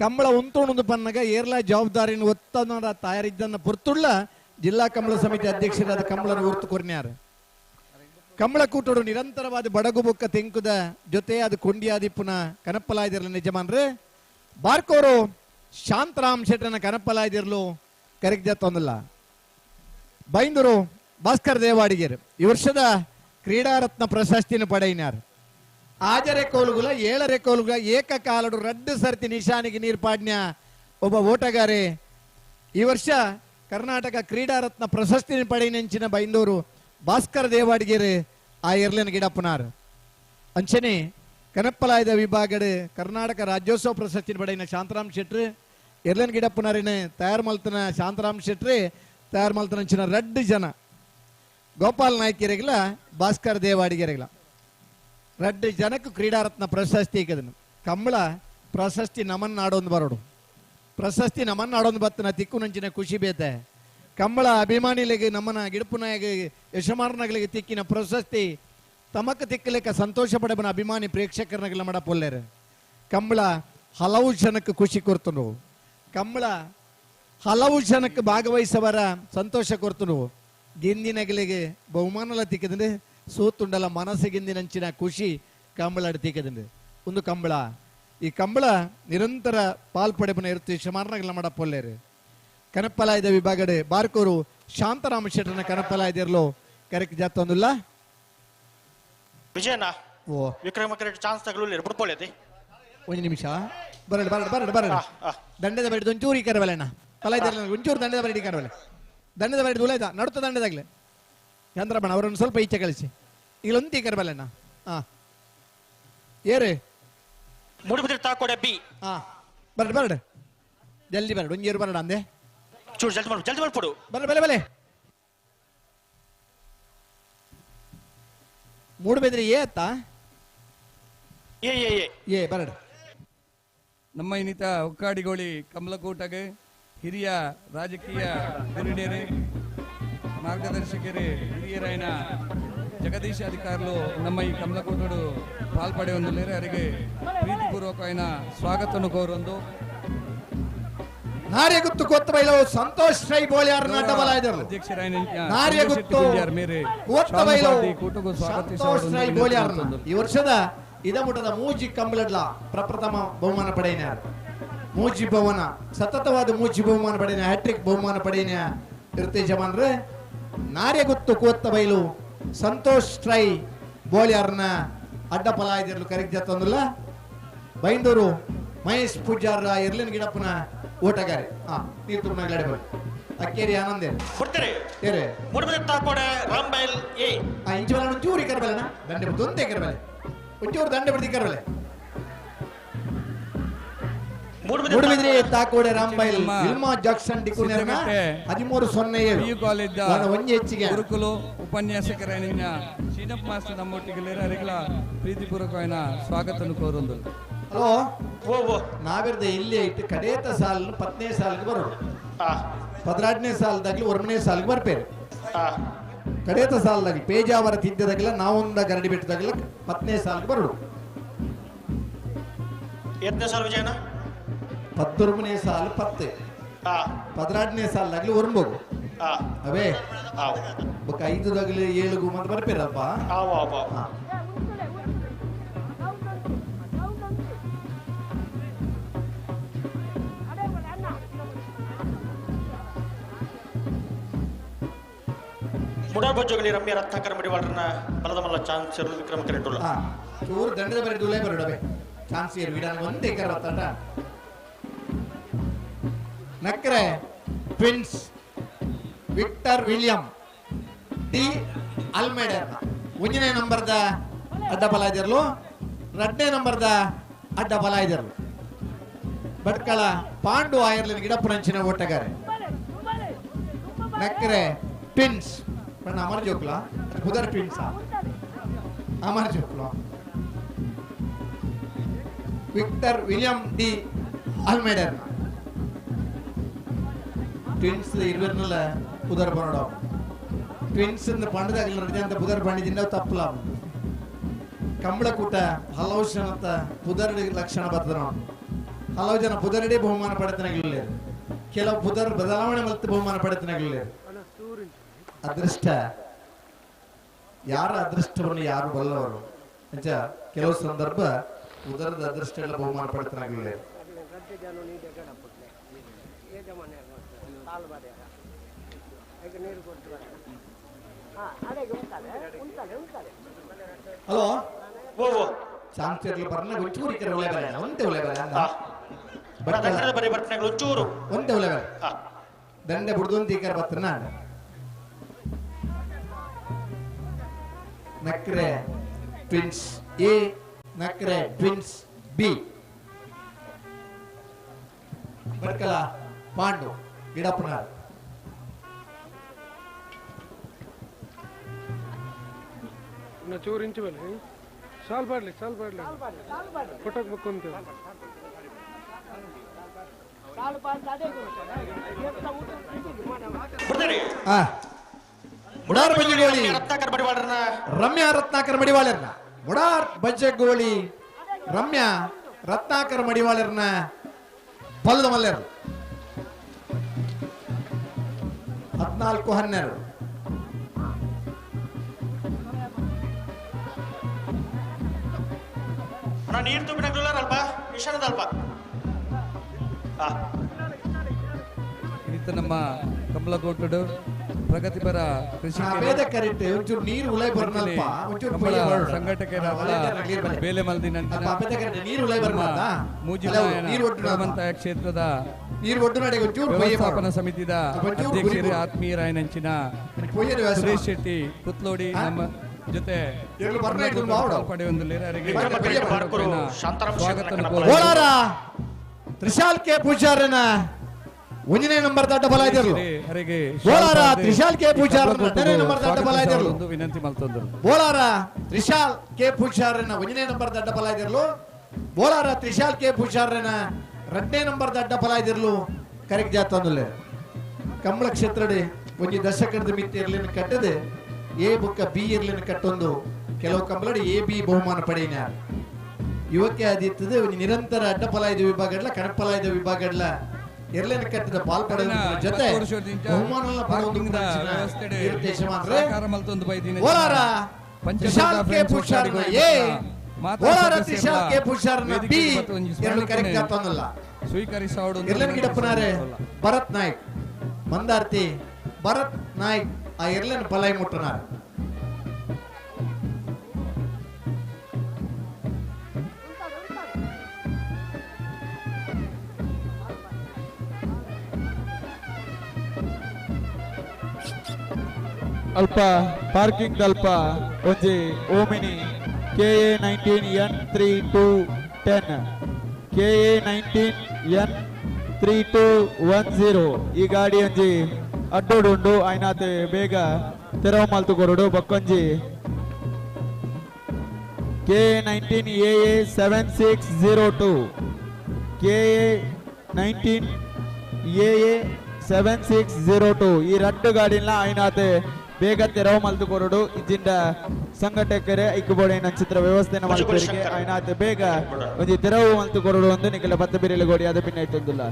ಕಂಬಳ ಉಂತೋಣದು ಪನ್ನಗ ಏರ್ಲ ಜವಾಬ್ದಾರಿನ ಒತ್ತಡ ತಯಾರಿದ್ದನ್ನ ಪುರ್ತುಳ್ಳ ಜಿಲ್ಲಾ ಕಂಬಳ ಸಮಿತಿ ಅಧ್ಯಕ್ಷರಾದ ಕಂಬಳನ ಗುರ್ತು ಕೊರ್ನ್ಯಾರು ಕಮಲಕೂಟೋಡು ನಿರಂತರವಾದ ಬಡಗುಬುಕ್ಕ ತೆಂಕುದ ಜೊತೆ ಅದು ಕೊಂಡಿಯಾದಿಪ್ಪುನ ಕನಪ್ಪಲಾಯ್ದಿರಲು ನಿಜಮಾನ್ರೆ ಬಾರ್ಕೋರು ಶಾಂತರಾಮ್ ಶೆಟ್ಟನ ಕನಪ್ಪಲಾಯ್ದಿರ್ಲು ಕರೆಕ್ಟ್ ಜತ್ತೊಂದಿಲ್ಲ ಬೈಂದೂರು ಭಾಸ್ಕರ್ ದೇವಾಡಿಗೆರು ಈ ವರ್ಷದ ಕ್ರೀಡಾರತ್ನ ಪ್ರಶಸ್ತಿನ ಪಡೆಯಿನಾರು 6 ರೆಕೋಲುಗಳ 7 ರೆಕೋಲುಗಳ ಏಕಕಾಲಡು ರಡ್ಡು ಸರ್ತಿ ನಿಶಾನಿಗೆ ನೀರ್ಪಾಡ್ನ್ಯ ಒಬ್ಬ ಓಟಗಾರೆ ಈ ವರ್ಷ ಕರ್ನಾಟಕ ಕ್ರೀಡಾರತ್ನ ಪ್ರಶಸ್ತಿನ ಪಡೆಯಿನಂಚಿನ ಬೈಂದೂರು ಭಾಸ್ಕರ್ ದೇವಾಡಿಗೆರೆ ಆ ಎರ್ಲೆನ ಗಿಡಪ್ಪನಾರ್ ಅಂಚನೆ ಕನಪ್ಪಲಾಯದ ವಿಭಾಗದ ಕರ್ನಾಟಕ ರಾಜ್ಯೋತ್ಸವ ಪ್ರಶಸ್ತಿ ಪಡೆಯಿನ ಶಾಂತರಾಮ್ ಶೆಟ್ರಿ ಎರ್ಲೆನ್ ಗಿಡಪ್ಪನಾರಿನ ತಯಾರು ಮಲ್ತನ ಶಾಂತರಾಮ್ ಶೆಟ್ರಿ ತಯಾರು ಮಲ್ತನ ಅಂಚಿನ ರಡ್ಡು ಜನ ಗೋಪಾಲ್ ನಾಯ್ಕೆರೆಗಳ ಭಾಸ್ಕರ್ ದೇವಾಡಿಗೆರೆಗಳ ರಡ್ಡು ಜನಕ್ಕೆ ಕ್ರೀಡಾರತ್ನ ಪ್ರಶಸ್ತಿ ಈಕದನು ಕಂಬಳ ಪ್ರಶಸ್ತಿ ನಮನ್ ಆಡೋದು ಬರೋಡು ಪ್ರಶಸ್ತಿ ನಮನ್ ಆಡೋದು ಬತ್ತನ ತಿಕ್ಕು ನಂಚಿನ ಖುಷಿ ಬೇತೆ ಕಂಬಳ ಅಭಿಮಾನಿಗಳಿಗೆ ನಮ್ಮನ ಗಿಡಪುನಾಯಗೆ ಯಶಮಾನಗಳಿಗೆ ತಿಕ್ಕಿನ ಪ್ರಶಸ್ತಿ ತಮಕ ತಿಕ್ಕಲಿಕ್ಕ ಸಂತೋಷ ಪಡೆಬನ ಅಭಿಮಾನಿ ಪ್ರೇಕ್ಷಕರನಗಳ ಮಡ ಪೊಲ್ಲೇರು ಕಂಬಳ ಹಲವು ಜನಕ್ಕೆ ಖುಷಿ ಕೊರ್ತನು ಕಂಬಳ ಹಲವು ಜನಕ್ಕೆ ಭಾಗವಹಿಸವರ ಸಂತೋಷ ಕೊರ್ತನು ಗಿಂದಿನಗಳಿಗೆ ಬಹುಮಾನಲ ತಿಕ್ಕದಂದ್ರೆ ಸೋತುಂಡಲ ಮನಸ್ಸಿಗಿಂದಿನಂಚಿನ ಖುಷಿ ಕಂಬಳ ತಿಕ್ಕದಂದ್ರೆ ಒಂದು ಕಂಬಳ ಈ ಕಂಬಳ ನಿರಂತರ ಪಾಲ್ಪಡೆಬನ ಇರುತ್ತೆ ಯಶಮಾನಗಳ ಮಡ ಪೊಲ್ಲೇರು ಕನಪ್ಪಲಾಯದ ವಿಭಾಗಡೆ ಬಾರ್ಕೋರು ಶಾಂತರಾಮ ಶೆಟ್ಟನ ಕನಪ್ಪಲಾಯದಿರ್ಲು ಕರೆಕ್ಟ್ ಜಾತೊಂದಿಲ್ಲ ವಿಜಯನ ಓ ವಿಕ್ರಮ ಕರೆಕ್ಟ್ ಚಾನ್ಸ್ ತಗೊಳ್ಳಿ ಬಿಡ್ಕೊಳ್ಳಿ ಒಂದು ನಿಮಿಷ ಬರಡು ದಂಡದ ಬರಡಿ ಒಂಚೂರು ಈ ಕರವಲೆಣ್ಣ ಪಲಾಯ್ದಿರ್ಲ ಒಂಚೂರು ದಂಡದ ಬರಡಿ ಕರವಲೆ ದಂಡದ ಬರಡಿ ಉಲಾಯ್ದ ನಡುತ್ತ ದಂಡದಾಗ್ಲೆ ಚಂದ್ರಬಣ ಅವರನ್ನು ಸ್ವಲ್ಪ ಈಚೆ ಕಳಿಸಿ ಇಲ್ಲೊಂದು ಈ ಕರವಲೆಣ್ಣ ಹಾ ಏರು ಮೂಡುಬಿದ್ರೆ ತಾಕೋಡೆ ಬಿ ಹಾ ಬರಡು ಜಲ್ದಿ ಬರಡು ಒಂಜೇರು ಬರಡ ಅಂದೆ ಚೂರು ಜಲ್ದಿ ಮಾಡ್ಕೊಡು ಬಲೆ ಮೂಡುಬಿದ್ರೆ ಅತ್ತ ಏ ಬರಡು ನಮ್ಮ ಇನ್ನಿತ ಒಕ್ಕಾಡಿಗೋಳಿ ಕಮಲಕೂಟಗೆ ಹಿರಿಯ ರಾಜಕೀಯ ಧುರೀಣರೇ ಮಾರ್ಗದರ್ಶಕರೇ ಹಿರಿಯರಾಯನ ಜಗದೀಶ ಅಧಿಕಾరులు ನಮ್ಮ ಈ ಕಮಲಕೂಟಡು ಪಾಲ್ಪಡೆ ಹೊಂದಿಲ್ಲರೆ ಅವರಿಗೆ ಪ್ರೀತಿಪೂರ್ವಕమైన ಸ್ವಾಗತವನ್ನು ಕೋರೊಂದು ನಾರ್ಯ ಗುತ್ತು ಕೊತ್ತ ಬೈಲೋ ಸಂತೋಷ್ ರೈ ಬೋಳಿಯಾರ್ ನಟಬಲಾಯ್ದರು ಅಧ್ಯಕ್ಷರಾಯನ ನಾರ್ಯ ಗುತ್ತು ಕೊತ್ತ ಬೈಲೋ ಸಂತೋಷ್ ರೈ ಬೋಳಿಯಾರ್ ಈ ವರ್ಷದ ಇದಮುಟದ ಮೂಜಿ ಕಂಬಳಡ್ಲ ಪ್ರಪ್ರಥಮ ಬಹುಮಾನ ಪಡೆಯಿನ ಮೂಜಿ ಭವನ ಸತತವಾದ ಮೂಜಿ ಬಹುಮಾನ ಪಡೆಯಿನ ಹ್ಯಾಟ್ರಿಕ್ ಬಹುಮಾನ ಪಡೆಯಿನ ಇರುತ್ತೆ ಜಮಾನ್ರೆ ನಾರ್ಯ ಗುತ್ತು ಕೊತ್ತ ಬೈಲು ಸಂತೋಷ್ ರೈ ಬೋಳಿಯಾರ್ನ ಅಡ್ಡ ಪಲಾಯದಿರ್ಲು ಕರೆಕ್ಟ್ ಜತ್ತೊಂದುಲ್ಲ ಬೈಂದೂರು ಮಹೇಶ್ ಪೂಜಾರ ಇರ್ಲಿನ ಗಿಡಪ್ಪನ ಓಟಗಾರೆ ನೀರು ತುಮನಾಗಲಾಡೆ ಬರ್ ಅಕ್ಕೇರಿ ಆನಂದೇ ಏರೆ ರಾಂಬೈಲ್ ಎ ಇಂಚು ಬಲ ಒಂಚೂರು ಕರಬಲನ ದಂಡೆ ಬಿಡ್ತು ಕರಬಲೆ ಒಂಚೂರು ದಂಡೆ ಬಿಡ್ತಿ ಕರಬಲೆ ಮೂಡುಬಿದ್ರೆ ತಾಕೋಡೆ ರಾಂಬೈಲ್ ಇಲ್ಮಾ ಜಾಕ್ಸನ್ ಡಿಕುನೆರ್ನ 13-07 ಕಾಲೇಜ್ ಒಂಜಿ ಹೆಚ್ಚಿಗೆ ಗುರುಕುಲು ಉಪನ್ಯಾಸಕರ ಶೀನಪ್ಪ ಮಾಸ್ಟರ್ ನಮ್ಮೊಟ್ಟಿಗೆ ಅರಿಗಳ ಪ್ರೀತಿಪೂರ್ವಕమైన ಸ್ವಾಗತವನ್ನು ಕೋರೊಂದು ಹಲೋ ನಾವಿರ್ದೆ ಇಲ್ಲಿ ಇಟ್ಟು ಕಡೇತ ಸಾಲ್ 10ನೇ ಸಾಲಿಗೆ ಬರೋದು 18ನೇ ಸಾಲದಾಗ್ಲಿ 1ನೇ ಸಾಲಿಗೆ ಬರ್ಪೇರು ಕಡೇತ ಸಾಲದಾಗ್ಲಿ ಪೇಜಾವರ ತಿದ್ದದಾಗಲ ನಾವೊಂದ ಗರಡಿ ಬಿಟ್ಟದಾಗಲ 10ನೇ ಸಾಲಿಗೆ ಬರೋದು 8ನೇ ಸಾಲ ವಿಜಯನ 11ನೇ ಸಾಲ 10 18ನೇ ಸಾಲದಾಗ್ಲಿ ಒರಂಬೋಗು ಅವೇ ಬೊಕ್ಕ 5ದಾಗ್ಲಿ 7 ಮಂದಿ ಬರ್ಪೇರಪ್ಪ ಮುಡಾಬೊಜ್ಜೋಗಲಿ ರಮ್ಯ ರತ್ನಾಕರ ಮಡಿವಾಳರನ್ನ ಬಲದ ಮಲ್ಲ ಚಾನ್ಸ್ ಇರೋದು ವಿಕ್ರಮ ಕರೆಟುಲ್ಲ ಚೂರು ದಂಡದ ಬರಿ ಡುಲೈ ಬರೋಡವೆ ಚಾನ್ಸ್ ಇರು ವಿಡಾನ ಒಂದೇ ಕರವತ್ತಟ ನಕ್ರೆ ಟ್ವಿನ್ಸ್ ವಿಕ್ಟರ್ ವಿಲಿಯಂ ಡಿ ಅಲ್ಮೇಡರ್ 1ನೇ ನಂಬರ್ದ ಅಡ್ಡ ಬಲಾಯ್ದಿರ್ಲು 2ನೇ ನಂಬರ್ದ ಅಡ್ಡ ಬಲಾಯ್ದಿರ್ಲು ಬಟ್ಕಳ ಪಾಂಡು ಆಯರ್ಲಿನ ಗಿಡಪ್ಪನಂಚಿನ ಓಟಗಾರೆ ನಕ್ರೆ ಟ್ವಿನ್ಸ್ अमर जोकला उधर ट्विंस अमर जोकला विक्टर विलियम डी अल्मेडर ट्विंस इरवरनला उधर बनडो ट्विंस ನ ಪಂಡದಾಗಲ ನಡೆದಂತ ಪುದರ್ ಬಂಡಿದಿಂದ ತಪ್ಪಲ ಕಂಬಳಕೂಟ ಹಲವು ಜನತ ಪುದರ್ ಲಕ್ಷಣ ಬರ್ತದ ಹಲವು ಜನ ಪುದರಡೆ ಬಹುಮಾನ ಪಡೆತನಾಗಿಲ್ಲ ಕೆಲವು ಪುದರ್ ಬದಲಾವಣೆ ಮತ್ತು ಬಹುಮಾನ ಪಡೆತನಾಗಿಲ್ಲ ಅದೃಷ್ಟ ಯಾರ ಅದೃಷ್ಟವನ್ನು ಯಾರು ಬಲ್ಲವರು ಅಂಚ ಕೆಲವು ಸಂದರ್ಭ ಉದರದ ಅದೃಷ್ಟ ಎಲ್ಲ ಬಹುಮಾನ ಪಡೆತನಾಗಿಲ್ಲ ಹಲೋ ಚಾಂಚರ್ಲಿ ಬರ್ನ ಒಂಚೂರು ಕೆರೆ ಒಲೆ ಬರ ಒಂದೇ ಒಲೆ ಬರ ಬರಿ ಬರ್ತನಾಗ ಒಂಚೂರು ಒಂದೇ ಒಲೆ ಬರ ದಂಡೆ ಬುಡ್ದೊಂದು ಈಕರ ಬರ್ತನ Nakre twins A Nakre twins B ಬರ್ಕಲ ಪಾಂಡು ಗಿಡಪ್ಪನಾರ್ ಚೂರು ಇಂಚು ಬಲ್ಲಿ ಸಾಲ್ ಬಾಡ್ಲಿ ಫೋಟೋಕ್ ಬಕ್ಕೊಂತ ಮುಡಾರ್ ಬಜ್ಜೆಗೋಳಿ ರಮ್ಯಾ ರತ್ನಾಕರ್ ಮಡಿವಾಳರ್ನ ಮುಡಾರ್ ಬಜ್ಜೆಗೋಳಿ ರಮ್ಯಾ ರತ್ನಾಕರ್ ಮಡಿವಾಳರ್ನ ಪಲ್ಲದ ಮಲ್ಲೆರು 14-12 ನೀರು ತುಂಬಿನ ಅಲ್ಪ ವಿಷಾಣದ ಅಲ್ಪ ಇತ್ತ ನಮ್ಮ ಕಮಲಕೋಟಡು ಪ್ರಗತಿಪರ ಕೃಷಿ ನೀರು ಉಲೈ ಬರ್ನಲ್ಪ ಸಂಘಟಕರಾದ ಬೇಲೆ ಮಲ್ದಿನ ಮೂಜಿಮಂತಾಯ ಕ್ಷೇತ್ರದ ವ್ಯವಸ್ಥಾಪನಾ ಸಮಿತಿದ ಅಧ್ಯಕ್ಷರು ಆತ್ಮೀಯರಾಯನಂಚಿನ ಸುರೇಶ್ ಶೆಟ್ಟಿ ಕುತ್ಲೋಡಿ ನಮ್ಮ ಜೊತೆ ತ್ರಿಶಾಲ್ ಕೆ ಪೂಜಾರನ 1ನೇ ನಂಬರ್ ದಡ್ಡ ಬಲ ಇದ್ದರು ಬೋಲಾರ ತ್ರಿಶಾಲ್ ಕೆ ಪೂಜಾರ 2ನೇ ನಂಬರ್ ದಡ್ಡ ಬಲ ಇದ್ದರು ವಿನಂತಿ ಮಾಡ್ತಂದ್ರು ಬೋಲಾರ ತ್ರಿಶಾಲ್ ಕೆ ಪೂಜಾರನ 1ನೇ ನಂಬರ್ ದಡ್ಡ ಬಲ ಇದ್ದರು ಬೋಲಾರ ತ್ರಿಶಾಲ್ ಕೆ ಪೂಜಾರನ 2ನೇ ನಂಬರ್ ದಡ್ಡ ಬಲ ಇದ್ದರು ಕರೆಕ್ಟ್ ಜಾತಂದುಲ್ಲೆ ಕಂಬಳ ಕ್ಷೇತ್ರಡೆ ಒಂಜಿ ದಶಕದ ಮಿತಿ ಇರ್ಲಿನ ಕಟ್ಟದೆ ಎ ಬುಕ್ಕ ಬಿ ಇರ್ಲಿನ ಕಟ್ಟೊಂದು ಕೆಲವು ಕಂಬಳಡೆ ಎ ಬಿ ಬಹುಮಾನ ಪಡೆಯಿನ ಯುವಕ್ಕೆ ಆದಿತ್ತದ ಒಂದು ನಿರಂತರ ಅಡ್ಡಪಲಾಯದ ವಿಭಾಗಡ್ಲ ಕಣಪಲಾಯದ ವಿಭಾಗಡ್ಲ ಎರಲಿನ ಕಟ್ಟದ ಪಾಲ್ಪಡೆದ ಜೊತೆ ಬಹುಮಾನ ಪಡೆಯುವುದರಿಂದ Bolara Trishal K ಪೂಜಾರನ A Bolara Trishal K ಪೂಜಾರನ B ಎರಡು ಕರೆಕ್ಟ್ ಜಾತಂದಲ್ಲ ಸ್ವೀಕರಿಸೋಡು ಎರಲಿನ ಗಿಡಪ್ಪನಾರೆ ಭರತ್ ನಾಯ್ಕ್ ಮಂದಾರ್ತಿ ಭರತ್ ನಾಯ್ಕ್ ಆ ಎರಲಿನ ಪಲಾಯಿ ಮುಟ್ಟನಾರ ಅಲ್ಪ ಪಾರ್ಕಿಂಗ್ ಅಲ್ಪ ಒಂಜಿ ಓಮಿನಿ KA19N3210 KA19N3210 ಈ ಗಾಡಿ ಒಂಜಿ ಅಡ್ಡೋಡುಂಡು ಐನಾತ್ ಬೇಗ ತೆರವು ಮಲ್ತು ಕೊರಡು ಬಕ್ಕೊಂಜಿ KA19AA7602 KA19AA7602 ಈ ರಡ್ಡು ಗಾಡಿನ ಐನಾತ್ ಬೇಗ ತೆರವು ಮಲ್ತು ಕೊರಡು ಇಜಿಂದ ಸಂಘಟಕರೇ ಐಕ್ಯಬೋರ್ಡ್ ನಕ್ಷತ್ರ ವ್ಯವಸ್ಥೆನ ಮಲ್ಪರಿಗೆ ಐನಾತ್ ಬೇಗ ಒಂಜಿ ತೆರವು ಮಲ್ತು ಕೊರಡು ಒಂದು ನಿಖಿಲ ಬತ್ತ ಬಿರಿಲು ಗೋಡಿ ಅದು ಪಿನ್ನ ಇತ್ತೊಂದುಲ್ಲ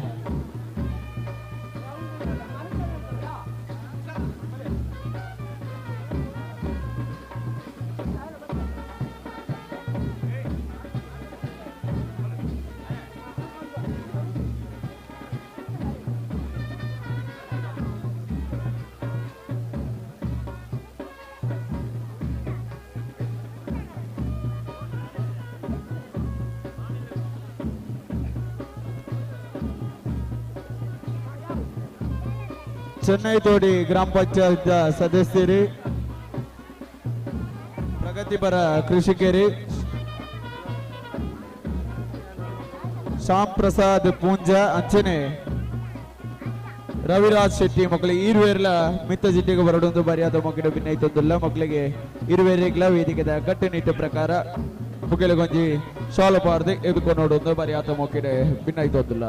ಚೆನ್ನೈ ತೋಡಿ ಗ್ರಾಮ ಪಂಚಾಯತ್ ಸದಸ್ಯರು ಪ್ರಗತಿಪರ ಕೃಷಿಕರು ಶ್ಯಾಮ್ ಪ್ರಸಾದ್ ಪೂಂಜ ಅಂಚನೆ ರವಿರಾಜ್ ಶೆಟ್ಟಿ ಮಕ್ಕಳು ಈರುವೇರ್ಲ ಮಿತ್ತ ಜಿಟ್ಟಿಗೆ ಬರಡೊಂದು ಬರಿಯಾದ ಮಕ್ಕಳು ಭಿನ್ನೈತೊಂದಿಲ್ಲ ಮಕ್ಕಳಿಗೆ ಈರುವೇರಿಗ್ಲ ವೇದಿಕೆದ ಕಟ್ಟುನಿಟ್ಟು ಪ್ರಕಾರ ಮುಗಿಲಗೊಂಜಿ ಶಾಲು ಪಾರ್ದು ಎದುಕೊಂಡು ನೋಡೊಂದು ಬರಿಯಾದ ಮಕ್ಕಳು ಭಿನ್ನೈತೊಂದಿಲ್ಲ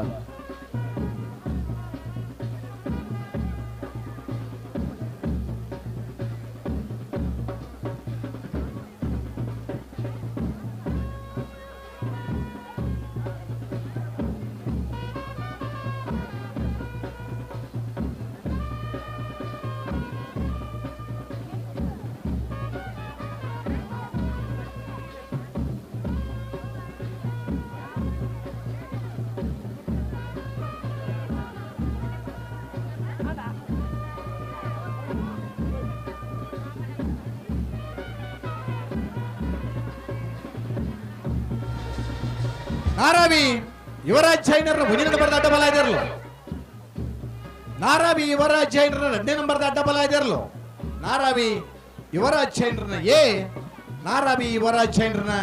ನಾರಾವಿ ಯುವರಾಜ್ ಜೈನರ ಮುಂದಿನ ನಂಬರ್ದ ಅಡ್ಡ ಬಲ ಇದಿರಲು ನಾರಾವಿ ಯುವರಾಜ್ ಜೈನರ 2ನೇ ನಂಬರ್ದ ಅಡ್ಡ ಬಲ ಇದಿರಲು ನಾರಾವಿ ಯುವರಾಜ್ ಜೈನರನ ಎ ನಾರಾವಿ ಯುವರಾಜ್ ಜೈನರನ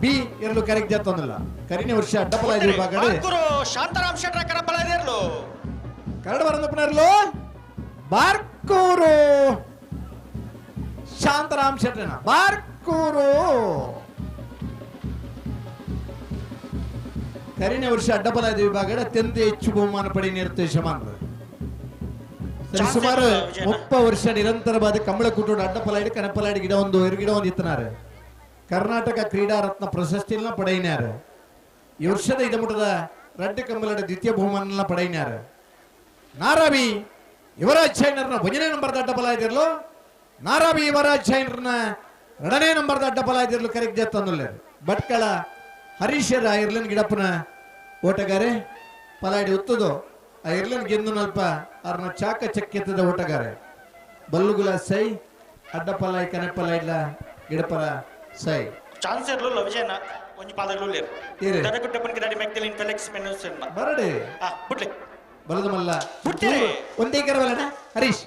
ಬಿ ಇರಲು ಕರೆಕ್ಟ್ ಜತ್ತೊಂದಿಲ್ಲ ಕರಿನೇ ವರ್ಷ ಅಡ್ಡ ಬಲ ಇದಿರು ಬಾಗಡೆ ಶಾಂತಾರಾಮ್ ಶೆಟ್ರ ಕರ ಬಲ ಇದಿರಲು ಕರಡ ಬರಂದಪ್ಪನರ್ಲು ಬಾರ್ಕೂರು ಶಾಂತಾರಾಮ್ ಶೆಟ್ರನ ಬಾರ್ಕೂರು ಕರಿನೇ ವರ್ಷ ಅಡ್ಡಬಲ ವಿಭಾಗದ ಅತ್ಯಂತ ಹೆಚ್ಚು ಬಹುಮಾನ ಪಡೆ ನಿರ್ದೇಶಮಾನರು ಸುಮಾರು 30 ವರ್ಷ ನಿರಂತರವಾದ ಕಂಬಳಕೂಟೋಡು ಅಡ್ಡಪಲಾಡಿ ಕನಪಲಾಡಿ ಗಿಡ ಒಂದು ಗಿಡ ಒಂದು ಇತ್ತನಾರು ಕರ್ನಾಟಕ ಕ್ರೀಡಾ ರತ್ನ ಪ್ರಶಸ್ತಿಯನ್ನ ಪಡೆಯಿನಾರು ಈ ವರ್ಷದ ಇದಮುಟದ ರಡ್ಡ ಕಂಬಳದ ದ್ವಿತೀಯ ಬಹುಮಾನ ಪಡೆಯಿನಾರು ನಾರಾವಿ ಯುವರಾಜ್ ಜೈನರ್ನ 1ನೇ ನಂಬರ್ದ ಅಡ್ಡಬಲ ಇದಿರಲು ನಾರಾವಿ ಯುವರಾಜ್ ಜೈನರ್ನ 2ನೇ ನಂಬರ್ದ ಅಡ್ಡಬಲ ಇದಿರಲು ಕರೆಕ್ಟ್ ಜತ್ತಂದುಲ್ಲ ಭಟ್ಕಳ ಹರೀಶರ ಐರ್ಲೆಂಡ್ ಗಿಡಪ್ಪನ ಓಟಗಾರೆ ಪಲಾಡಿ ಉತ್ತದು ಆ ಐರ್ಲೆಂಡ್ ಗೆಂದು ನಲ್ಪ ಅವ್ರನ್ನ ಚಾಕ ಚಕ್ಕೆತ್ತದ ಓಟಗಾರೆ ಬಲ್ಲುಗುಲ ಸೈ ಅಡ್ಡಪಲಾಯಿ ಕನೆಪಲಾಯಿಡ್ಲ ಗಿಡಪರ ಸೈ ಚಾನ್ಸ್ ಇರಲಿಲ್ಲ ವಿಜಯನ ಒಂಜಿ ಪಾದಗಳು ಏರೆ ದಡಗುಟ್ಟಪ್ಪನ ಗಿಡಡಿ ಮೆಕ್ತಲಿನ್ ಫೆಲೆಕ್ಸ್ ಮೆನೋಸನ್ನ ಬರಡೆ ಬಿಡ್ಲಿ ಬಲದ ಮಲ್ಲ ಒಂದೇ ಕರವಲ್ಲನ ಹರೀಶ್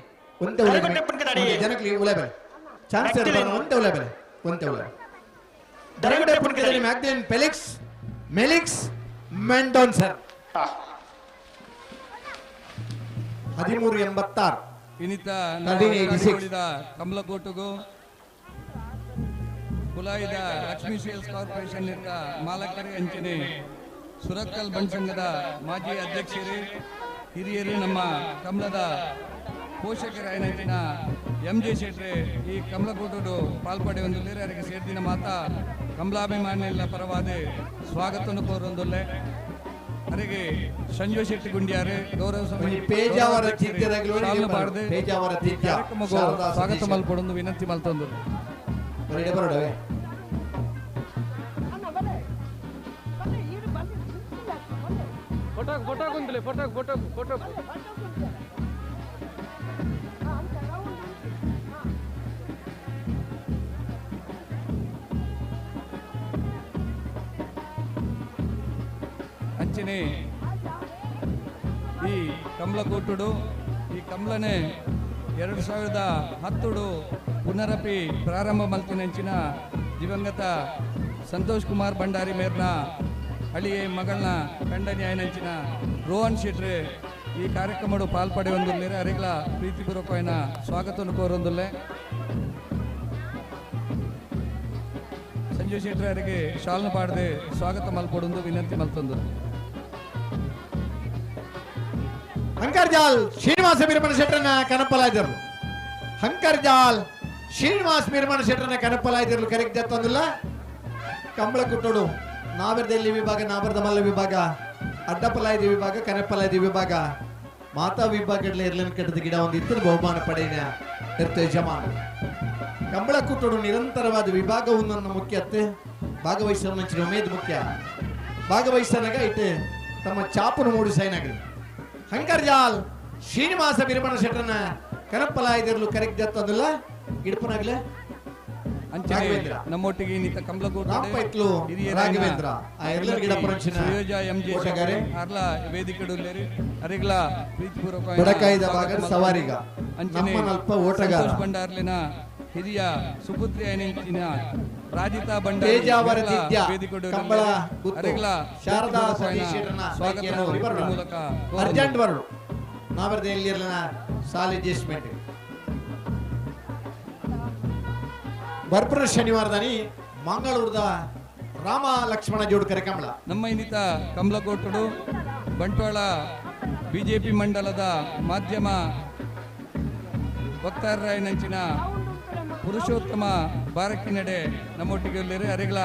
ಒಂದೇ ಉಳೆ ಜನಕ್ಕೆ ಉಳೆ ಬೆಲೆ ಚಾನ್ಸ್ ಒಂದೇ ಉಳೆ ಬೆಲೆ ಒಂದೇ ಉಳೆ ದಡಗುಟ್ಟಪ್ಪನ ಗಿಡಡಿ ಮ್ಯಾಗ್ದಲಿನ್ ಫೆಲೆಕ್ಸ್ ಮೆಲಿಕ್ಸ್ ಮೆಂಡೋನ್ ಸರ್ 1386 ಇನ್ನಿತ ಕಮಲಕೋಟುಗು ಕುಲಾಯಿದ ಲಕ್ಷ್ಮೀ ಸೇಲ್ಸ್ ಕಾರ್ಪೊರೇಷನ್ ಮಾಲಕರಿ ಅಂಚನೆ ಸುರತ್ಕಲ್ ಬಣ್ಸಂಘದ ಮಾಜಿ ಅಧ್ಯಕ್ಷರು ಹಿರಿಯರು ನಮ್ಮ ಕಮಲದ ಪೋಷಕರಾಯನಂಚಿನ MJ ಶೆಟ್ರೆ ಈ ಕಮಲಕೋಟು ಪಾಲ್ಪಡೆ ಒಂದು ಅವರಿಗೆ ಸೇರ್ದಿನ ಮಾತ ಕಮಲಾಭಿಮಾನಿಗಳ ಪರವಾದ ಸ್ವಾಗತವನ್ನು ಕೋರೊಂದುಲ್ಲೆ ಅವರಿಗೆ ಸಂಜಯ್ ಶೆಟ್ಟಿ ಗುಂಡಿಯಾರೆ ಗೌರವ ಸ್ವಾಗತ ಮಲ್ಪಡೊಂದು ವಿನಂತಿ ಮಲ್ತೊಂದು ಅಂಚನೆ ಈ ಕಮಲಕೋಟುಡು ಈ ಕಮಲನೆ 2010 ಪುನರಪಿ ಪ್ರಾರಂಭ ಮಲ್ತಿನಂಚಿನ ದಿವಂಗತ ಸಂತೋಷ್ ಕುಮಾರ್ ಭಂಡಾರಿ ಮೇರ್ನ ಹಳಿಯ ಮಗಳನ್ನ ಖಂಡನೆ ಆಯ್ನಂಚಿನ ರೋಹನ್ ಶೆಟ್ರೆ ಈ ಕಾರ್ಯಕ್ರಮ ಪಾಲ್ಪಡೆ ಹೊಂದಿಲ್ಲ ಅರಿಗಳ ಪ್ರೀತಿಪೂರ್ವಕమైన ಸ್ವಾಗತವನ್ನು ಕೋರೊಂದಿಲ್ಲ. ಸಂಜಯ್ ಶೆಟ್ರೆ ಅವರಿಗೆ ಶಾಲ್ನ ಪಾಡದೆ ಸ್ವಾಗತ ಮಲ್ಪಡೊಂದು ವಿನಂತಿ ಮಲ್ತೊಂದು. ಹಂಕರ್ಜಾಲ್ ಶ್ರೀನಿವಾಸ ಬೀರಮಣ ಶೆಟ್ಟರನ್ನ ಕನಪಲಾಯ್ದರು. ಹಂಕರ್ಜಾಲ್ ಶ್ರೀನಿವಾಸ ಬೀರಮಣ ಶೆಟ್ಟರನ್ನ ಕನಪಲಾಯ್ದಿರಲು ಕರೆಕ್ಟ್ ಜತ್ತೊಂದಿಲ್ಲ. ಕಂಬಳ ಕುಟ್ಟೋಡು ನಾವರದಲ್ಲಿ ವಿಭಾಗ, ನಾವರದ ಮಲ್ಲ ವಿಭಾಗ, ಅಡ್ಡಪಲಾಯ್ದ ವಿಭಾಗ, ಕನಪಲಾಯ್ದ ವಿಭಾಗ, ಮಾತಾ ವಿಭಾಗದಲ್ಲಿ ಇರ್ಲಿನ ಕಟ್ಟದ ಗಿಡ ಒಂದು ಇತರ ಬಹುಮಾನ ಪಡೆಯ ಇರ್ತೇವೆ ಜಮಾನ. ಕಂಬಳ ಕುಟ್ಟೋಡು ನಿರಂತರವಾದ ವಿಭಾಗ ಒಂದನ್ನು ಮುಖ್ಯತ್ತೆ ಭಾಗವಹಿಸೋ ಮಂಚಿನ ಉಮೇದ್ ಮುಖ್ಯ. ಭಾಗವಹಿಸನಾಗ ಇಟ್ಟು ತಮ್ಮ ಚಾಪನ್ನು ಮೂಡಿ ಸೈನಾಗಲಿ. ಹಂಕರ್ಜಾಲ್ ಶ್ರೀನಿವಾಸ ಬೀರಮಣ ಶೆಟ್ಟರನ್ನ ಕನಪಲಾಯ್ದಿರಲು ಕರೆಕ್ಟ್ ಜತ್ತೊಂದಿಲ್ಲ. ಗಿಡಪನಾಗಲೇ ನಮ್ಮೊಟ್ಟಿಗೆ ಇನ್ನಿತ ಕಂಬಳಗೂಟ ರಾಘವೇಂದ್ರ ವೇದಿಕೆಡುಲ್ಲೇರಿ ಅರಿಗಳ ಪ್ರೀತಿಪೂರ್ವಕ ಬಡಕಾಯ್ದ ಭಾಗ ಸವಾರಿಗ ಅಲ್ಪ ಓಟಗಾರ ಭಂಡಾರ್ಲಿನ ಹಿರಿಯ ಸುಪುತ್ರಿ ನೆಂಚಿನ ರಾಜಿತಾ ಭಂಡಾರಿ ಕಂಬಳ ಅರಿಗಳ ಶಾರದಾ ಸ್ವಾಗತ ಮೂಲಕ ಅರ್ಜೆಂಟ್ ಬರಡು ನಾವರದಲ್ಲಿ ಸಾಲಿ ಅಡ್ಜಸ್ಟ್ಮೆಂಟ್ ಬರ್ಪುರ ಶನಿವಾರದಲ್ಲಿ ಮಂಗಳೂರದ ರಾಮ ಲಕ್ಷ್ಮಣ ಜೋಡ್ಕರೆ ಕಂಬಳ. ನಮ್ಮ ಇನ್ನಿತ ಕಂಬಳಕೋಟಡು ಬಂಟ್ವಾಳ ಬಿಜೆಪಿ ಮಂಡಲದ ಮಾಧ್ಯಮ ವಕ್ತಾರರಾಯನಂಚಿನ ಪುರುಷೋತ್ತಮ ಬಾರಕ್ಕಿನಡೆ ನಮ್ಮೊಟ್ಟಿಗೆ ಉಳ್ಳೇರಿ ಅರಿಗಳ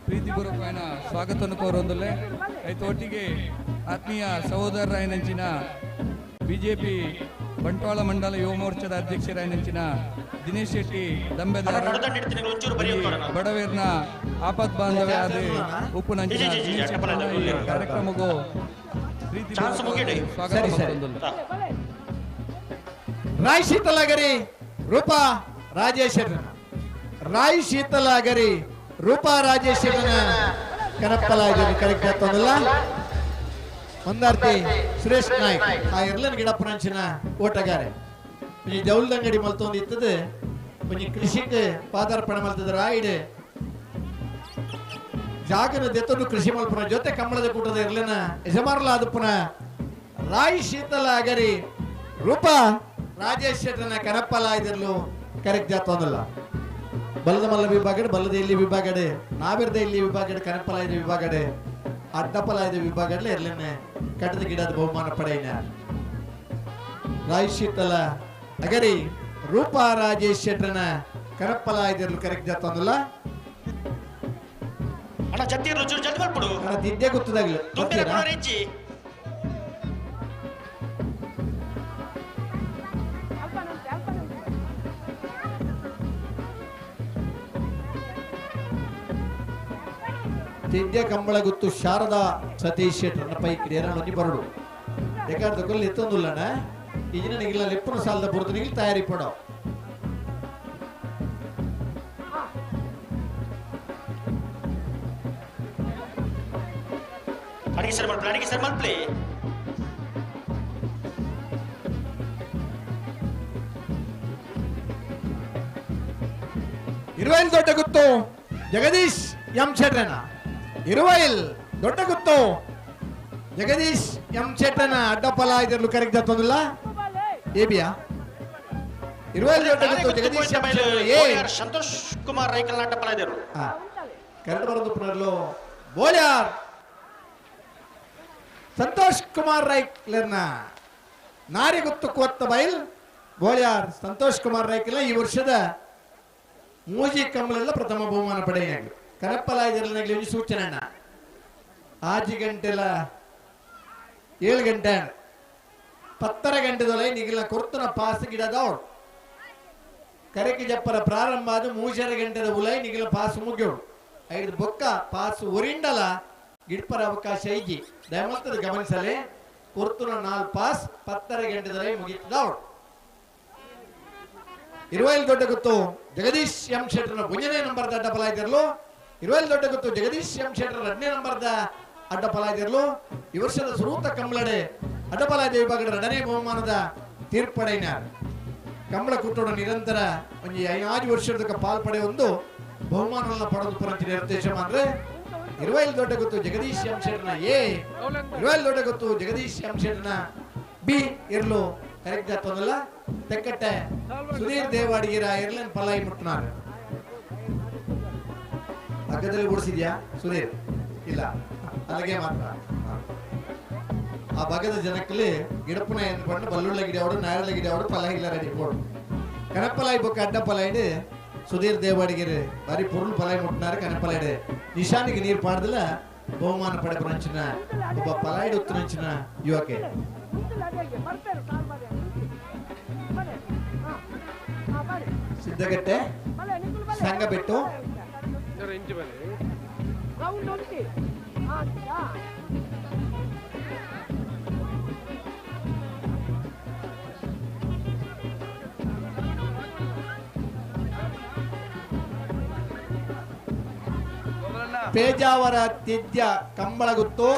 ಪ್ರೀತಿಪೂರ್ವಕమైన ಸ್ವಾಗತವನ್ನು ಕೋರೊಂದುಲ್ಲೆ. ಐತು ಒಟ್ಟಿಗೆ ಆತ್ಮೀಯ ಸಹೋದರರಾಯನಂಚಿನ ಬಿಜೆಪಿ ಬಂಟ್ವಾಳ ಮಂಡಲ ಯುವ ಮೋರ್ಚಾದ ಅಧ್ಯಕ್ಷರಾಯನಂಚಿನ ದಿನೇಶ್ ಶೆಟ್ಟಿ ದಂಬೆದಾರ ಬಡವೇರ್ನ ಆಪತ್ ಬಾಂಧವ್ಯ ಆದ ಉಪ್ಪು ನಂಚಿನ ಕಾರ್ಯಕ್ರಮಕ್ಕೂ ಪ್ರೀತಿ ಸ್ವಾಗತ. ರಾಯ್ ಶೀತಲಾಗರಿ ರೂಪಾ ರಾಜೇಶ್ವರನ ರಾಯ್ ಶೀತಲಾಗರಿ ರೂಪಾ ರಾಜೇಶ್ವರನ ಕನಪ್ಪಲಾಗಿ ಕರೆಕ್ಟ್ ಆಗ್ತದಲ್ಲ. ಮಂದಾರ್ತಿ ಸುರೇಶ್ ನಾಯ್ಕ್ ಆ ಇರ್ಲನ್ ಗಿಡಪ್ಪನಂಚಿನ ಓಟಗಾರೆ ಈ ಜೌಲ್ದಂಗಡಿ ಮಲ್ತೊಂದು ಇತ್ತದ ಒಂಜಿ ಕೃಷಿಗೆ ಪಾದಾರ್ಪಣೆ ಮಲ್ತದ ರಾಯ್ಡ್ ಜಾಗನ ದೆತ್ತೊಂದು ಕೃಷಿ ಮಲ್ಪನ ಜೊತೆ ಕಂಬಳದ ಕೂಟದ ಇರ್ಲಿನ ಯಜಮಾನಲಾದಪ್ಪನ ರಾಯ್ ಶೀತಲ ಅಗರಿ ರೂಪ ರಾಜೇಶ್ ಶೆಟ್ಟರನ್ನ ಕನಪ್ಪಲಾಯ್ದಿರ್ಲು ಕರೆಕ್ಟ್ ಜಾತೊಂದಲ್ಲ. ಬಲ್ಲದ ಮಲ್ಲ ವಿಭಾಗಡೆ, ಬಲ್ಲದ ಇಲ್ಲಿ ವಿಭಾಗಡೆ, ನಾವಿರ್ದ ಇಲ್ಲಿ ವಿಭಾಗಡೆ, ಕನಪ್ಪಲಾಯ್ದ ವಿಭಾಗಡೆ, ಅಡ್ಡಪಲಾಯ್ದ ವಿಭಾಗಡೆ ಇರ್ಲಿನ ಕಟ್ಟದ ಗಿಡದ ಬಹುಮಾನ ಪಡೆಯಿನ ರಾಯ್ ಶೀತಲ ಅಗರಿ ರೂಪಾ ರಾಜೇಶ್ ಶೆಟ್ಟರನ್ನ ಕನಪ್ಪಲಾಯ್ದಿರ್ಲು ಕರೆಕ್ಟ್ ಜಾತೊಂದಲ್ಲ. ದಿದ್ದೆ ಗೊತ್ತದಾಗ್ಲಿ ತಿದ್ದೆ ಕಂಬಳ ಗೊತ್ತು ಶಾರದಾ ಸತೀಶ್ ಶೆಟ್ಟರನ್ನ ಪೈಕಿ ಒಂಜಿ ಬರಡು ಯಾಕಂದ್ರೆ ಕೊಲ್ಲಿ ಎತ್ತೊಂದುಲ್ಲನ ಈಜಿನ ನಿಗಿಲ್ಲ ಲೆಪ್ಪನ ಸಾಲದ ಬುರ್ದು ನಿಗಿಲ್ ತಯಾರಿ ಪಡೋ ಅಡಿಗೆ ಸರ್ ಮಲ್ಪ್ಲೇ ಇರುವೈಲ್ ದೊಡ್ಡ ಗುತ್ತು ಜಗದೀಶ್ ಎಂ ಶೆಟ್ಟರನ ಇರುವೈಲ್ ದೊಡ್ಡ ಗುತ್ತು ಜಗದೀಶ್ ಎಂ ಶೆಟ್ಟರನ ಅಡ್ಡಪಲಾಯ್ದಿರ್ಲು ಕರೆಕ್ಟ್ ಆಗ್ತದಲ್ಲ. ಏಬಿಯಾ ಇರುವೈಲ್ ದೊಡ್ಡ ಗುತ್ತು ಜಗದೀಶ್ ಎಂ ಶೆಟ್ಟರನ ಸಂತೋಷ್ ಕುಮಾರ್ ರೈಕಲ್ ಅಡ್ಡಪಲಾಯ್ದಿರು ಕರೆಕ್ಟ್ ಬರೋದು ಪುನರ್ಲು ಬೋಲ್ಯಾರ್ ಸಂತೋಷ್ ಕುಮಾರ್ ರೈಕ್ಲರ್ನ ನಾರಿ ಗುತ್ತು ಕೊತ್ತ ಬೈಲ್ ಬೋಳ್ಯಾರ್ ಸಂತೋಷ್ ಕುಮಾರ್ ರೈಕ್ಲ ಈ ವರ್ಷದ ಮೂಜಿ ಕಂಬಳೆಲ್ಲ ಪ್ರಥಮ ಬಹುಮಾನ ಪಡೆಯಾಗಿ ಕನಪ್ಪಲಾಯ್ದಿರಲಿ ಸೂಚನೆ ಆಜಿ ಗಂಟೆಲ 7 ಗಂಟೆ 10 ಗಂಟೆದೊಳಗೆ ನಿಗಿಲ ಕೊರ್ತನ ಪಾಸ್ ಗಿಡದವಳು ಕರೆಕಿ ಜಪ್ಪರ ಪ್ರಾರಂಭ ಆದ 3 ಗಂಟೆದ ಉಲೈ ನಿಗಿಲ ಪಾಸ್ ಮುಗ್ಯೋಳು 5 ಬೊಕ್ಕ ಪಾಸ್ ಒರಿಂಡಲ ಗಿಡ್ಪರ ಅವಕಾಶ ಐಜಿ ದಯಮಂತದ ಗಮನಿಸಲೇ ಕೊರ್ತನ 4 ಪಾಸ್ 10 ಗಂಟೆದೊಳಗೆ ಮುಗಿತದವಳು. ಇರುವೈಲ್ ದೊಡ್ಡ ಗೊತ್ತು ಜಗದೀಶ್ ಎಂ ಶೆಟ್ಟರ್ನ 1ನೇ ನಂಬರ್ದ ಅಡ್ಡಪಲಾಯ್ದಿರಲು ಇರುವೈಲ್ ದೊಡ್ಡ ಗೊತ್ತು ಜಗದೀಶ್ ಎಂ ಶೆಟ್ಟರ್ 2ನೇ ನಂಬರ್ದ ಅಡ್ಡಪಲಾಯ್ದಿರಲು ಈ ವರ್ಷದ ಸುರೂತ ಕಂಬಳಡೆ ಅಡ್ಡಪಲಾಯ್ದ ವಿಭಾಗದ 2ನೇ ಬಹುಮಾನದ ತೀರ್ಪಡೆಯ ಕಂಬಳ ಕುಟ್ಟೋಡ ನಿರಂತರ ಒಂಜಿ 5 ವರ್ಷದ ಪಾಲ್ಪಡೆ ಒಂದು ಬಹುಮಾನವನ್ನ ಪಡೆದು ಪರಂಚಿ ನಿರ್ದೇಶ ಅಂದ್ರೆ 20 ದೊಡ್ಡ ಗೊತ್ತು ಜಗದೀಶ್ ಶೆಟ್ಟರ್ನ ಎ 20 ದೊಡ್ಡ ಗೊತ್ತು ಜಗದೀಶ್ ಶೆಟ್ಟರ್ನ ಬಿ ಇರ್ಲು ಕರೆಕ್ಟ್ ಆಗ್ತದಲ್ಲ ತೆಕ್ಕಟ್ಟೆ ಸುಧೀರ್ ದೇವಾಡಿಗೆರ ಇರ್ಲನ್ ಪಲಾಯಿ ಮುಟ್ನಾರ್ ಹಗ್ಗದಲ್ಲಿ ಓಡಿಸಿದ್ಯಾ ಸುಧೀರ್ ಇಲ್ಲ ಅಲ್ಲಿಗೆ ಮಾತ್ರ ಆ ಭಾಗದ ಜನಕ್ಕಲ್ಲಿ ಗಿಡಪುನ ಎನ್ಕೊಂಡು ಬಲ್ಲುಳ್ಳ ಗಿಡ ಅವಡು ನಾರಳ ಗಿಡ ಅವಡು ಪಲಾಯಿ ಇಲ್ಲ ರೆಡಿ ಕೊಡು ಕನಪಲಾಯಿ ಬೊಕ್ಕ ಅಡ್ಡ ಪಲಾಯಿಡು ಸುಧೀರ್ ದೇವಾಡಿಗೆರು ಬಾರಿ ಪೊರುಳು ಪಲಾಯಿ ಮುಟ್ನಾರು ಕನಪಲಾಯಿಡು ನಿಶಾನಿಗೆ ನೀರು ಪಾಡ್ದಿಲ್ಲ ಬಹುಮಾನ ಪಡೆ ಪರಂಚಿನ ಒಬ್ಬ ಪಲಾಯಿಡು ಉತ್ತರಂಚಿನ ಯುವಕೆ ಸಿದ್ದಗಟ್ಟೆ ಸಂಗಬೆಟ್ಟು ಪೇಜಾವರ ತ್ಯಜ್ಯ ಕಂಬಳ ಗುತ್ತು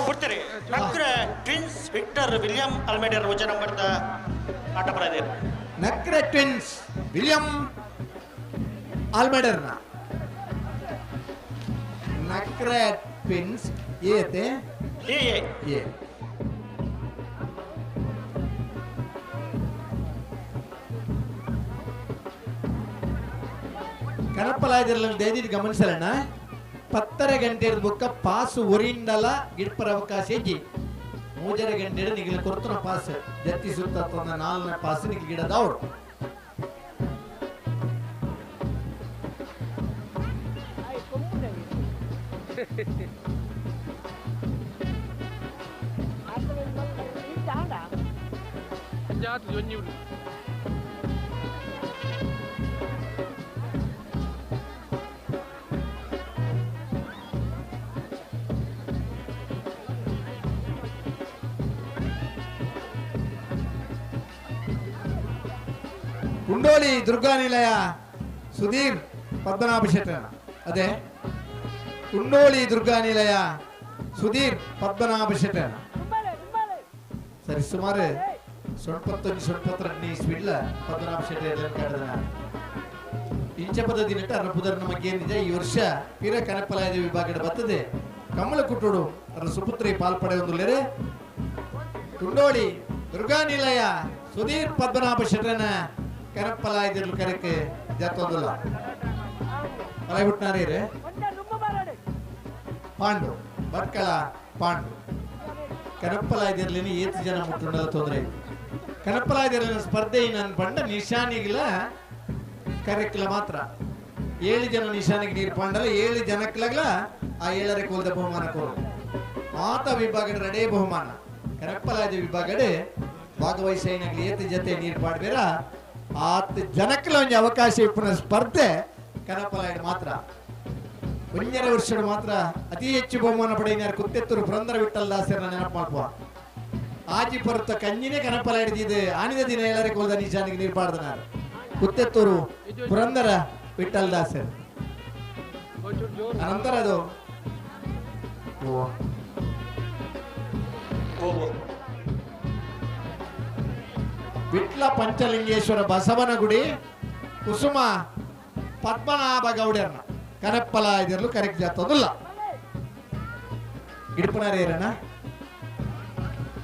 ನಕ್ರೆ ಟ್ವಿನ್ಸ್ ವಿಕ್ಟರ್ ವಿಲಿಯಂ ಅಲ್ಮೇಡರ್ ವಚನ ಬರೆದ ಆಟ ಪಡೆದೆ ನಕ್ರೆ ಟ್ವಿನ್ಸ್ ವಿಲಿಯಂ ಆಲ್ಮೇಡರ್ನ ನಕ್ರೆ ಟ್ವಿನ್ಸ್ ಏತೆ ಎ ಕನಪಲಾಯದಲ್ಲಿ ದಯದಿಟ್ಟು ಗಮನಿಸಲಣ್ಣ 10 ಗಂಟೆ ಬುಕ್ಕ ಪಾಸ್ ಒರಿಂಡಲ ಗಿಡ್ಪರ ಅವಕಾಶ ಹೆಜ್ಜಿ 3 ಗಂಟೆ ನಿಗಲ ಕೊರ್ತನ ಪಾಸ್ ಜತ್ತಿ ಸುತ್ತ 4ನೇ ಪಾಸ್ ನಿಗಲ ಗಿಡದ ಅವರು ಕುಂಡೋಳಿ ದುರ್ಗಾನಿಲಯ ಸುಧೀರ್ ಪದ್ಮನಾಭ ಶೆಟ್ಟರ್ ಅದೇ ಕುಂಡೋಳಿ ದುರ್ಗಾನಿಲಯ ಸುಧೀರ್ ಪದ್ಮನಾಭ ಶೆಟ್ಟರ್ ಸರಿ ಸುಮಾರು 90 ಸ್ಪೀಡ್ಲ ಪದ್ಮನಾಭ ಶೆಟ್ಟರ್ ಇಂಚ ಪದ್ಧತಿ ನಟ ಅರಪುದರ ನಮಗೆ ಏನಿದೆ ಈ ವರ್ಷ ಪಿರ ಕನಪಲಾಯದ ವಿಭಾಗದ ಬರ್ತದೆ ಕಮಲ ಕುಟ್ಟೋಡು ಅದರ ಸುಪುತ್ರಿ ಪಾಲ್ಪಡೆ ಒಂದು ಲೇರೆ ಕುಂಡೋಳಿ ದುರ್ಗಾನಿಲಯ ಸುಧೀರ್ ಪದ್ಮನಾಭ ಶೆಟ್ಟರ್ನ ಕನಪಲಾಯದಿರ್ಲು ಕರೆಕ್ಕೆ ಜಾತೊಂದಲ್ಲ ಪಲಾಯಿ ಬಿಟ್ನಾರೀರೆ ಪಾಂಡು ಭಟ್ಕಳ ಪಾಂಡು ಕನಪಲಾಯದಿರ್ಲಿನ 7 ಜನ ಮುಟ್ಟುಂಡಲ್ಲ ತೊಂದರೆ ಕನಪಲಾಯದಿರ್ಲಿನ ಸ್ಪರ್ಧೆ ನಾನು ಪಂಡ ನಿಶಾನಿಗಿಲ್ಲ ಕರೆಕ್ಲ ಮಾತ್ರ 7 ಜನ ನಿಶಾನಿಗೆ ನೀರು ಪಾಂಡಲ್ಲ 7 ಜನಕ್ಲಾಗ್ಲ ಆ 7ರ ಕೋಲ್ದ ಬಹುಮಾನ ಕೋರು ಮಾತ ವಿಭಾಗದ ರಡೇ ಬಹುಮಾನ ಕನಪಲಾಯದ ವಿಭಾಗಡೆ ಭಾಗವಹಿಸೈನಾಗ್ಲಿ 7 ಜೊತೆ ನೀರು ಪಾಡ್ಬೇರ 10 ಜನಕ್ಕಲ ಒಂದು ಅವಕಾಶ ಇಪ್ಪನ ಸ್ಪರ್ಧೆ ಕನಪಲಾಯಡ್ ಮಾತ್ರ 1 ವರ್ಷದ ಮಾತ್ರ ಅತಿ ಹೆಚ್ಚು ಬಹುಮಾನ ಪಡೆಯಿನಾರ ಕುತ್ತೆತ್ತೂರು ಪುರಂದರ ವಿಠಲ್ ದಾಸರನ್ನ ನೆನಪು ಮಾಡ್ಕೋ ಆಜಿ ಪರುತ್ತ ಕಂಜಿನೇ ಕನಪಲಾಯಡಿದೆ ಆನಿದ ದಿನ 7ರ ಕೋಲ್ದ ನಿಶಾನಿಗೆ ನೀರು ಪಾಡ್ದನಾರ ಕುತ್ತೆತ್ತೂರು ಪುರಂದರ ವಿಠಲ್ ದಾಸರ್ ಅನಂತರ ಅದು ವಿಟ್ಲ ಪಂಚಲಿಂಗೇಶ್ವರ ಬಸವನಗುಡಿ ಕುಸುಮ ಪದ್ಮನಾಭ ಗೌಡರ್ನ ಕನಪಲಾಯದಿರ್ಲು ಕರೆಕ್ಟ್ ಜಾತದಲ್ಲ ಗಿಡಪನಾರೇರನ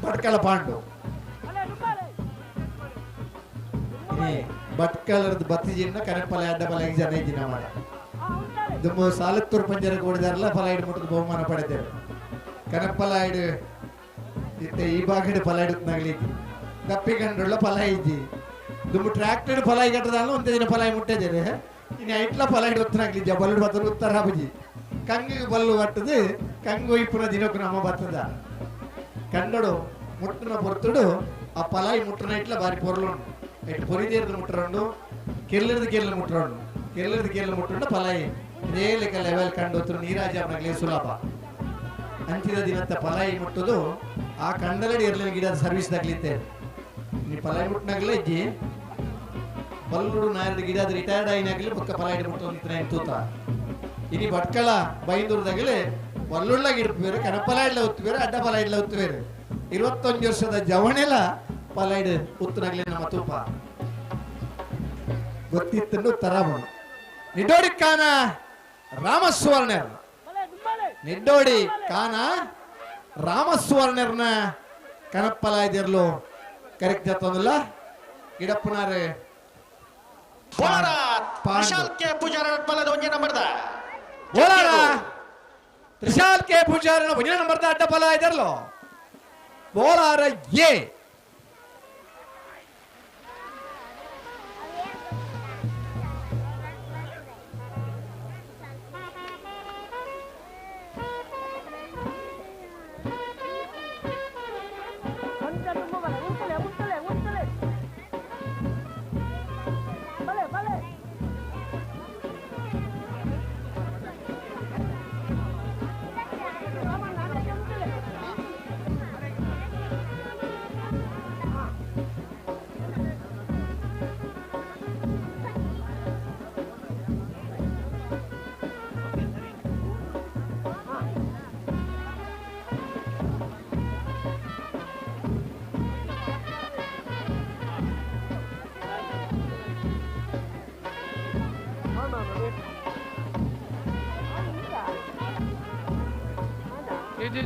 ಭಟ್ಕಳ ಪಾಂಡು ಭಟ್ಕಳದ ಬತ್ತಿಜಿನ ಕನಪಲಾಯ ಅಡ್ಡ ಪಲಾಯಿ ಜನ ಇದ್ದಿನ ಮಾಡ ದುಮ್ಮು ಸಾಲತ್ತೂರು ಪಂಜರಕ್ಕೆ ಹೊಡೆದಾರಲ್ಲ ಪಲಾಯ್ಡ್ ಮುಟ್ಟದ ಬಹುಮಾನ ಪಡೆದರು ಕನಪಲಾಯ್ಡ್ ಇತ್ತೆ ಈ ಭಾಗದ ಪಲಾಯ್ಡ್ ನಗಲಿದ್ದಿ ದಪ್ಪಿಗಂಡುಳ್ಳ ಪಲಾಯಿ ಇದ್ದಿ ದುಮ್ಮು ಟ್ರ್ಯಾಕ್ಟರ್ ಪಲಾಯಿ ಕಟ್ಟದಾಲ ಒಂದೇ ದಿನ ಪಲಾಯಿ ಮುಟ್ಟಿದ್ದಾರೆ ಇನ್ನು ಐಟ್ಲ ಪಲಾಯ್ಡ್ ಒತ್ತನಾಗ್ಲಿದ್ದ ಬಲ್ಲು ಬತ್ತರು ಉತ್ತರ ಬಜಿ ಕಂಗಿಗೆ ಬಲ್ಲು ಕಟ್ಟದು ಕಂಗು ಇಪ್ಪನ ದಿನಕ್ಕೂ ನಮ್ಮ ಬತ್ತದ ಕಂಡಡು ಮುಟ್ಟನ ಪೊರ್ತುಡು ಆ ಪಲಾಯಿ ಮುಟ್ಟನ ಇಟ್ಲ ಬಾರಿ ಪೊರ್ಲುಂಡು ಇಟ್ಟು ಪೊರಿದೇರ್ದು ಮುಟ್ಟರಂಡು ಕೆಲ್ಲದ ಕೆಲ್ಲ ಮುಟ್ಟರಂಡು ಕೆಲ್ಲದ ಕೆಲ್ಲ ಮುಟ್ಟಂಡು ಪಲಾಯಿ ಇದೇ ಲೆಕ್ಕ ಲೆವೆಲ್ ಕಂಡು ನೀರಾಜಾಮ್ನಾಗ್ಲಿ ಸುಲಭ ಅಂಚಿದ ದಿನತ್ತ ಪಲಾಯಿ ಮುಟ್ಟುದು ಆ ಕಂಡಲಡಿ ಇರ್ಲಿನ ಗಿಡದ ಸರ್ವಿಸ್ದಾಗ್ಲಿತ್ತೆ ನೀ ಪಲಾಯಿ ಮುಟ್ಟನಾಗ್ಲೇ ಇಜ್ಜಿ ಬಲ್ಲು ನಾರದ ಗಿಡದ ರಿಟೈರ್ಡ್ ಆಯ್ನಾಗ್ಲಿ ಬೊಕ್ಕ ಪಲಾಯಿ ಮುಟ್ಟುವಂತ ತೂತ ಇನಿ ಭಟ್ಕಳ ಬೈಂದೂರದಾಗಲೇ ಬಲ್ಲುಳ್ಳ ಗಿಡಬೇರೆ ಕನಪಲಾಯ್ಡ್ಲ ಉತ್ತುಬೇರೆ ಅಡ್ಡ ಪಲಾಯ್ಡ್ಲ ಉತ್ತುಬೇರೆ 21 ವರ್ಷದ ಜವಣೆಲ ಪಲಾಯ್ಡ್ ಉತ್ತನಾಗ್ಲಿ ನಮ್ಮ ತೂಪ ಗೊತ್ತಿತ್ತು ತರಬಹುದು ನಿಡ್ಡೋಡಿ ಕಾನ ರಾಮಸ್ವರ್ಣರ್ ನಿಡ್ಡೋಡಿ ಕಾನ ರಾಮಸ್ವರ್ಣರ್ನ ಕನಪ್ಪಲ ಇದಿರ್ಲು ಕರೆಕ್ಟ್ ಜತ್ತೊಂದಿಲ್ಲ ಗಿಡಪ್ಪನಾರೆ ವಿಶಾಲ್ ಕೆ ಪೂಜಾರ ಬಲ್ಲದ ಒಂದೇ ನಂಬರ್ದ ತ್ರಿಶಾಲ್ ಕೆ ಪೂಜಾರನ ಒಂದೇ ನಂಬರ್ದ ಅಡ್ಡಫಲ ಇದಿರ್ಲು ಬೋಲಾರ ಎ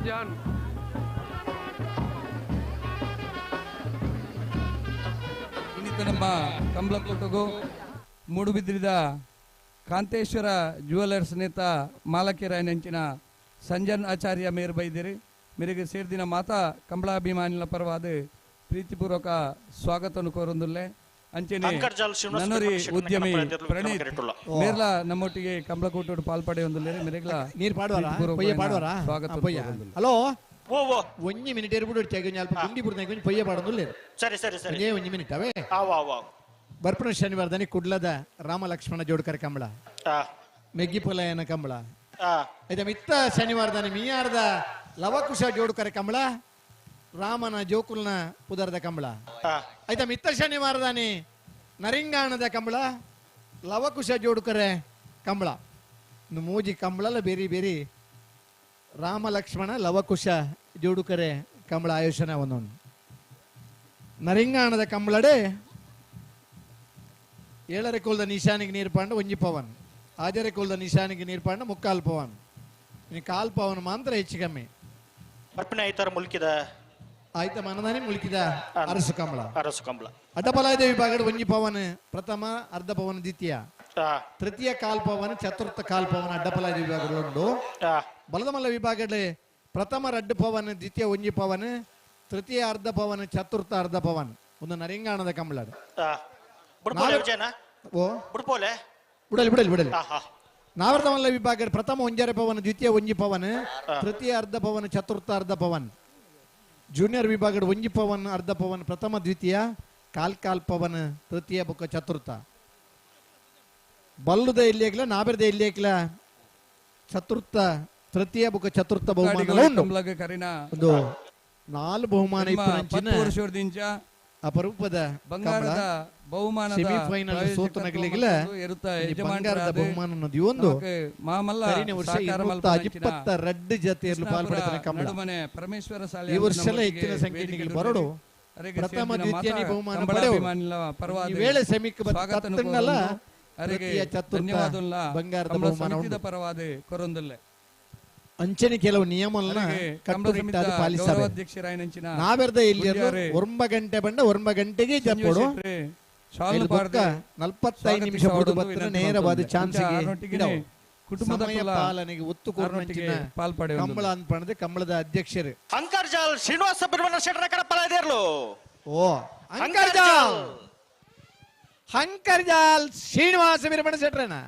ಜಾನ್ ಇನ್ನಿತ ನಮ್ಮ ಕಂಬ್ಲಕೋಟಗೂ ಮೂಡುಬಿದ್ರಿದ ಕಾಂತೇಶ್ವರ ಜ್ಯುವೆಲರ್ಸ್ ನೇತ ಮಾಲಕೆರಾಯನಂಚಿನ ಸಂಜನ್ ಆಚಾರ್ಯ ಮೇರ್ ಬೈದಿರಿ ಮೇರೆಗೆ ಸೇರ್ದಿನ ಮಾತಾ ಕಂಬಳಾಭಿಮಾನಿಗಳ ಪರವಾದ ಪ್ರೀತಿಪೂರ್ವಕ ಸ್ವಾಗತವನ್ನು ಕೋರೊಂದುಲ್ಲೆ ಅಂಚೆನೆ ನನ್ನೊರಿ ಉದ್ಯಮಿ ಪ್ರಣೀತ್ ಮೇರ್ಲ ನಮ್ಮೊಟ್ಟಿಗೆ ಕಂಬಳಕೋಟೋಡು ಪಾಲ್ಪಡೆ ಒಂದುಲ್ಲೇರಿ ಮೇರೆಗ್ಲ ನೀರ್ ಪಾಡುವಾರ ಸ್ವಾಗತ ಹಲೋ ಒಂಜಿ ಮಿನಿಟ್ ಇರ್ಬಿಡು ಅಲ್ಪ ಗುಂಡಿ ಬುರ್ನ ಪೊಯ್ಯ ಪಾಡೋದಿಲ್ಲ ಸರಿ ಸರಿ ಸರಿ ಒಂಜಿ ಮಿನಿಟ್ ಅವೇ ಆವ ಬರ್ಪಣ ಶನಿವಾರದನಿ ಕುಡ್ಲದ ರಾಮ ಲಕ್ಷ್ಮಣ ಜೋಡ್ಕರ ಕಂಬಳ ಮೆಗ್ಗಿ ಪೊಲಯನ ಕಂಬಳ ಆಯ್ತಾ ಮಿತ್ತ ಶನಿವಾರದನಿ ಮೀಯಾರ್ದ ಲವಕುಶ ಜೋಡ್ಕರ ಕಂಬಳ ರಾಮನ ಜೋಕುಲ್ನ ಪುದರ್ದ ಕಂಬಳ ಆಯ್ತಾ ಮಿತ್ತ ಶನಿವಾರದಾನಿ ನರಿಂಗಾಣದ ಕಂಬಳ ಲವಕುಶ ಜೋಡುಕರೆ ಕಂಬಳ ಮೂಜಿ ಕಂಬಳ ಬೇರೆ ಬೇರೆ ರಾಮ ಲಕ್ಷ್ಮಣ ಲವಕುಶ ಜೋಡುಕರೆ ಕಂಬಳ ಆಯೋಜನೆ ಒಂದೊಂದು ನರಿಂಗಾಣದ ಕಂಬಳಡೆ ಏಳರೆ ಕೋಲ್ದ ನಿಶಾನಿಗೆ ನೀರು ಪಾಂಡ ಒಂಜಿ ಪವನ್ ಆಜರೆ ಕೋಲ್ದ ನಿಶಾನಿಗೆ ನೀರು ಪಾಂಡ ಮುಕ್ಕಾಲ್ ಪವನ್ ಕಾಲ್ ಪವನ್ ಮಾತ್ರ ಹೆಚ್ಚು ಕಮ್ಮಿ ಬರ್ಪಣೆ ಐತಾರ ಮುಲ್ಕಿದ ಆಯ್ತ ಮನದಾನಿ ಮುಲ್ಕಿದ ಅರಸು ಕಂಬಳ ಕಂಬಳ ಅಡ್ಡಬಲಾಯದ ವಿಭಾಗದ ಒಂಜಿ ಪವನ್ ಪ್ರಥಮ ಅರ್ಧ ಪವನ್ ದ್ವಿತೀಯ ತೃತೀಯ ಕಾಲ್ ಪವನ್ ಚತುರ್ಥ ಕಾಲ್ ಪವನ್ ಅಡ್ಡಬಲಾಯದ ವಿಭಾಗಗಳು ಉಂಟು ಬಲದಮಲ್ಲ ವಿಭಾಗದಲ್ಲಿ ಪ್ರಥಮ ರಡ್ಡು ಪವನ್ ದ್ವಿತೀಯ ಒಂಜಿ ಪವನ್ ತೃತೀಯ ಅರ್ಧ ಪವನ್ ಚತುರ್ಥ ಅರ್ಧ ಪವನ್ ಒಂದು ನರಿಂಗಾಣದ ಕಂಬಳ ಬಿಡಲಿ ಬಿಡಲಿ ಬಿಡಲಿ ನಾವರ್ಧಮಲ್ಲ ವಿಭಾಗ ಪ್ರಥಮ ಒಂಜರೆ ಪವನ್ ದ್ವಿತೀಯ ಒಂಜಿ ಪವನ್ ತೃತೀಯ ಅರ್ಧ ಪವನ್ ಚತುರ್ಥ ಅರ್ಧ ಪವನ್ ಜೂನಿಯರ್ ವಿಭಾಗದ ಒಂಜಿ ಪವನ್ ಅರ್ಧ ಪವನ್ ಪ್ರಥಮ ದ್ವಿತೀಯ ಕಾಲ್ ಪವನ್ ತೃತೀಯ ಬುಕ್ಕ ಚತುರ್ಥ ಬಲ್ಲುದ ಇಲ್ಲಿಯಕ್ಲ ನಾಬೆರ್ದ ಇಲ್ಲಿಯಕ್ಲ ಚತುರ್ಥ ತೃತೀಯ ಬುಕ್ಕ ಚತುರ್ಥ ಬಹುಮಾನ ಒಂದು 4 ಬಹುಮಾನ ಅಪರೂಪದ ಬಂಗಾರದ ಬಹುಮಾನ ಸೆಮಿಫೈನಲ್ ಸೋತು ನಗಲಿಗಿಲ್ಲ ಬಂಗಾರದ ಬಹುಮಾನ ಅನ್ನೋದು ಒಂದು ವರ್ಷ 22 ಜತೆಯಲ್ಲೂ ಪಾಲ್ಪಡುತ್ತಾನೆ ಕಂಬಳ ಈ ವರ್ಷ ಹೆಚ್ಚಿನ ಸಂಖ್ಯೆಯಲ್ಲಿ ಬರಡು ಪ್ರಥಮ ದ್ವಿತೀಯ ಬಹುಮಾನ ಪಡೆಯುವ ವೇಳೆ ಸೆಮಿಕ್ ತತ್ತನ್ನಲ್ಲ ಬಂಗಾರದ ಬಹುಮಾನ ಪರವಾದ ಕೊರೊಂದಲ್ಲೇ ಅಂಚನೆ ಕೆಲವು ನಿಯಮಗಳನ್ನ ಕಟ್ಟುನಿಟ್ಟಾಗಿ ಪಾಲಿಸಬೇಕು ನಾವೆರ್ದ ಇಲ್ಲಿ 9 ಗಂಟೆ ಬಂಡ 9 ಗಂಟೆಗೆ ಜಪ್ಪೋಡು 45 ನಿಮಿಷ ಬಿಡು ಬತ್ತನ ನೇರವಾದ ಚಾನ್ಸ್ಗೆ ಕುಟುಂಬದ ಪಾಲನೆಗೆ ಒತ್ತು ಕೊಡುವಂಚಿನ ಪಾಲ್ಪಡೆ ಕಂಬಳ ಅನ್ಪಣದ ಕಂಬಳದ ಅಧ್ಯಕ್ಷರು ಅಂಕರ್ಜಾಲ್ ಶ್ರೀನಿವಾಸ ಬಿರ್ಮನ ಶೆಟ್ಟರ ಕಡಪಲ ಇದಿರ್ಲು ಓ ಹಂಕರ್ಜಾಲ್ ಶ್ರೀನಿವಾಸ ಬಿರ್ಮನ ಶೆಟ್ಟರನ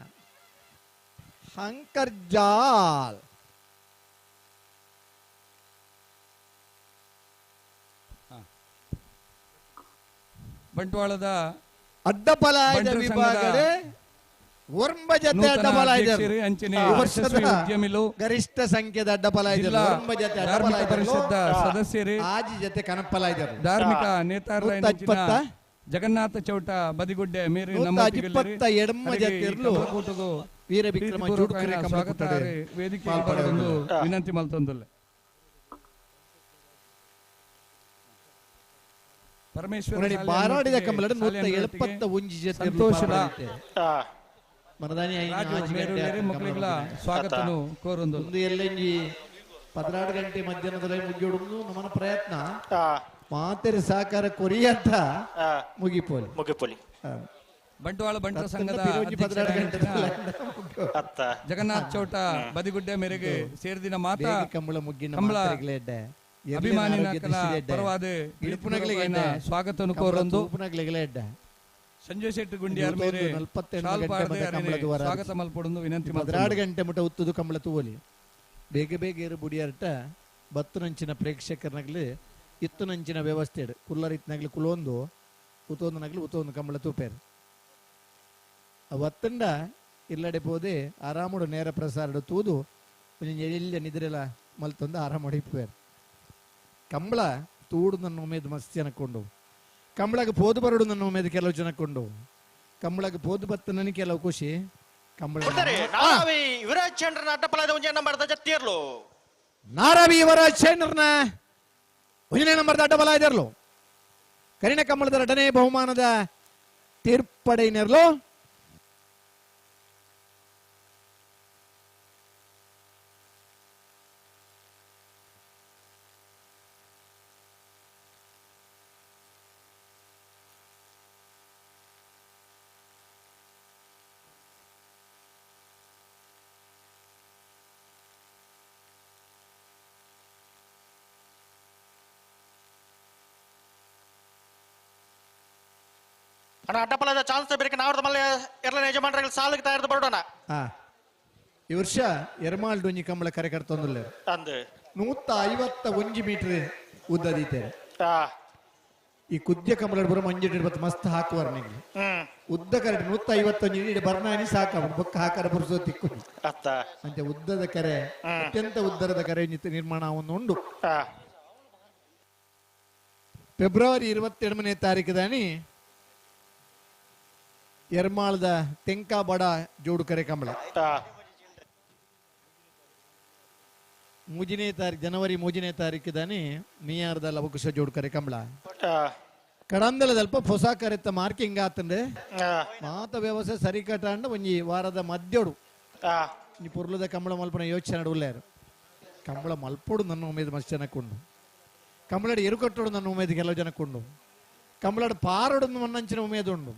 ಹಂಕರ್ಜಾಲ್ ಬಂಟ್ವಾಳದ ಅಡ್ಡಪಲಾಯದ ವಿಭಾಗದ ಒರ್ಂಬ ಜತೆ ಅಡ್ಡಪಲಾಯದ ಗರಿಷ್ಠ ಸಂಖ್ಯೆದ ಅಡ್ಡಪಲಾಯದ ಒರ್ಂಬ ಜತೆ ಪರಿಷತ್ ಸದಸ್ಯರೇ ಆಜಿ ಜತೆ ಕನಪಲಾಯದ ಧಾರ್ಮಿಕ ನೇತಾರರ ಜಗನ್ನಾಥ ಚೌಟ ಬದಿಗುಡ್ಡೆ ಮೇರೆ ನಮ್ಮ ಎಡಮ ಜತೆರ್ಲು ವೀರ ವಿಕ್ರಮ ಜೋಡುಕರೆ ಸ್ವಾಗತಾರೆ ವೇದಿಕೆ ವಿನಂತಿ ಮಲ್ತೊಂದಲ್ಲ ಪರಮೇಶ್ವರ ಬಾರಾಡಿದ ಕಂಬಳ 171 ಜೊತೆ ಸಂತೋಷದ ಮರದಾನಿ ಮಕ್ಕಳಿಗಳ ಸ್ವಾಗತನು ಕೋರೊಂದು ಒಂದು ಎಲ್ಲೆಂಜಿ 16 ಗಂಟೆ ಮಧ್ಯಾಹ್ನದಲ್ಲಿ ಮುಗಿಯೋಡು ನಮ್ಮನ ಪ್ರಯತ್ನ ಮಾತೆರೆ ಸಹಕಾರ ಕೊರಿಯಂತ ಮುಗಿಪೋಲಿ ಬಂಟ್ವಾಳ ಬಂಟರ ಸಂಘದ ಜಗನ್ನಾಥ್ ಚೌಟ ಬದಿಗುಡ್ಡೆ ಮೇರೆಗೆ ಸೇರಿದಿನ ಮಾತಾ ಕಂಬಳ ಮುಗ್ಗಿನ ಕಂಬಳ ಅಭಿಮಾನಿನ ಪರವಾದ ಸ್ವಾಗತವನ್ನು ಕೋರೊಂದು ಸಂಜಯ್ ಶೆಟ್ಟಿ ಗುಂಡಿಯಾರ್ ಮೇರೆ ಸ್ವಾಗತ ಮಲ್ಪೊಂದು ವಿನಂತಿ 16 ಗಂಟೆ ಮುಟ ಉತ್ತುದು ಕಂಬಳ ತೂವಲಿ ಬೇಗ ಬೇಗ ಏರು ಬುಡಿಯಾರ್ಟ ಬತ್ತುನಂಚಿನ ಪ್ರೇಕ್ಷಕರ್ನಗ್ಲು ಇತ್ತುನಂಚಿನ ವ್ಯವಸ್ಥೆ ಕುಲ್ಲರ್ ಇತ್ನಾಗ್ಲು ಕುಲೊಂದು ಉತ್ತೊಂದು ಉತ್ತೊಂದು ಕಂಬಳ ತೂಪೇರು ಅವತ್ತಂಡ ಇಲ್ಲಡೆ ಪೋದೆ ಆರಾಮಡು ನೇರ ಪ್ರಸಾರ ತೂದು ಎಲ್ಲಿ ನಿದ್ರೆಲ್ಲ ಮಲ್ತೊಂದು ಆರಾಮ ಹೊಡಿಪೇರು ಕಂಬಳ ತೂಡು ನನ್ನ ಉಮೇದು ಮಸ್ತ್ ಜನಕ್ಕೊಂಡು ಕಂಬಳಗೆ ಪೋದು ಬರಡು ನನ್ನ ಉಮೇದು ಕೆಲವು ಜನಕ್ಕೊಂಡು ಕಂಬಳಗೆ ಪೋದು ಬತ್ತ ನನಗೆ ಕೆಲವು ಖುಷಿ ಕಂಬಳ ಯುವರಾಜ್ ಚಂದ್ರನ ಅಡ್ಡಪಲಾದ ಒಂಜೆ ನಂಬರ್ದ ಜತ್ತಿಯರ್ಲು ನಾರಾವಿ ಯುವರಾಜ್ ಚಂದ್ರನ ಒಂಜನೇ ನಂಬರ್ದ ಅಡ್ಡಬಲ ಇದಿರ್ಲು ಕರಿಣ ಕಂಬಳದ ಎರಡನೇ ಬಹುಮಾನದ ತೀರ್ಪಡೆಯಿನಿರ್ಲು ಅಣ್ಣ ಅಡ್ಡಪಲದ ಚಾನ್ಸ್ ಬೇರೆ ನಾವ್ರದ ಮಲ್ಲ ಎರಡನೇ ಯಜಮಾನರಿಗೆ ಸಾಲಿಗೆ ತಯಾರು ಬರೋಣ ಈ ವರ್ಷ ಎರ್ಮಾಳ್ ಡೊಂಜಿ ಕಂಬಳ ಕರೆಕರ್ತೊಂದುಲ್ಲ ಅಂದೆ 151 ಮೀಟರ್ ಉದ್ದದೀತೇನೆ ಈ ಕುದ್ಯ ಕಂಬಳ ಬರೋ ಮಂಜಿ ಮಸ್ತ್ ಹಾಕುವರ್ ನಿಗೆ ಉದ್ದ ಕರೆ 151 ಬರ್ನಾನಿ ಸಾಕ ಬೊಕ್ಕ ಹಾಕರ ಬುರ್ಸೋ ತಿಕ್ಕು ಅಂತೆ ಉದ್ದದ ಕರೆ ಅತ್ಯಂತ ಉದ್ದರದ ಕರೆ ನಿರ್ಮಾಣ ಉಂಡು ಫೆಬ್ರವರಿ 22ನೇ ತಾರೀಕದಾನಿ ಎರ್ಮಾಳದ ತೆಂಕಾ ಬಡ ಜೋಡು ಕರೆ ಕಂಬಳ ಜನವರಿ 3ನೇ ತಾರೀಕಿದಾನಿ ಮೀಯಾರ್ದ ಲವಕುಶ ಜೋಡು ಕರೆ ಕಂಬಳ ಕಡಂದಲದಲ್ಪ ಹೊಸ ಕರೆತ್ತ ಮಾರ್ಕಿಂಗ್ ಆತಂದ್ರೆ ಮಾತ ವ್ಯವಸ್ಥೆ ಸರಿ ಕಟ್ಟಾಂಡ ಒಂಜಿ ವಾರದ ಮಧ್ಯೋಡು ಈ ಪುರ್ಲದ ಕಂಬಳ ಮಲ್ಪನ ಯೋಚನೆ ನಡುಲ್ಲಾರು ಕಂಬಳ ಮಲ್ಪೋಡು ನನ್ನ ಉಮೇದು ಮಸ್ತ್ ಜನಕ್ಕೊಂಡು ಕಂಬಳಡ್ ಎರುಕಟ್ಟೋಡು ನನ್ನ ಉಮೇದು ಕೆಲವು ಜನಕ್ಕೊಂಡು ಕಂಬಳಡ್ ಪಾರೋಡು ಮನ್ನಂಚಿನ ಉಮೇದು ಉಂಡು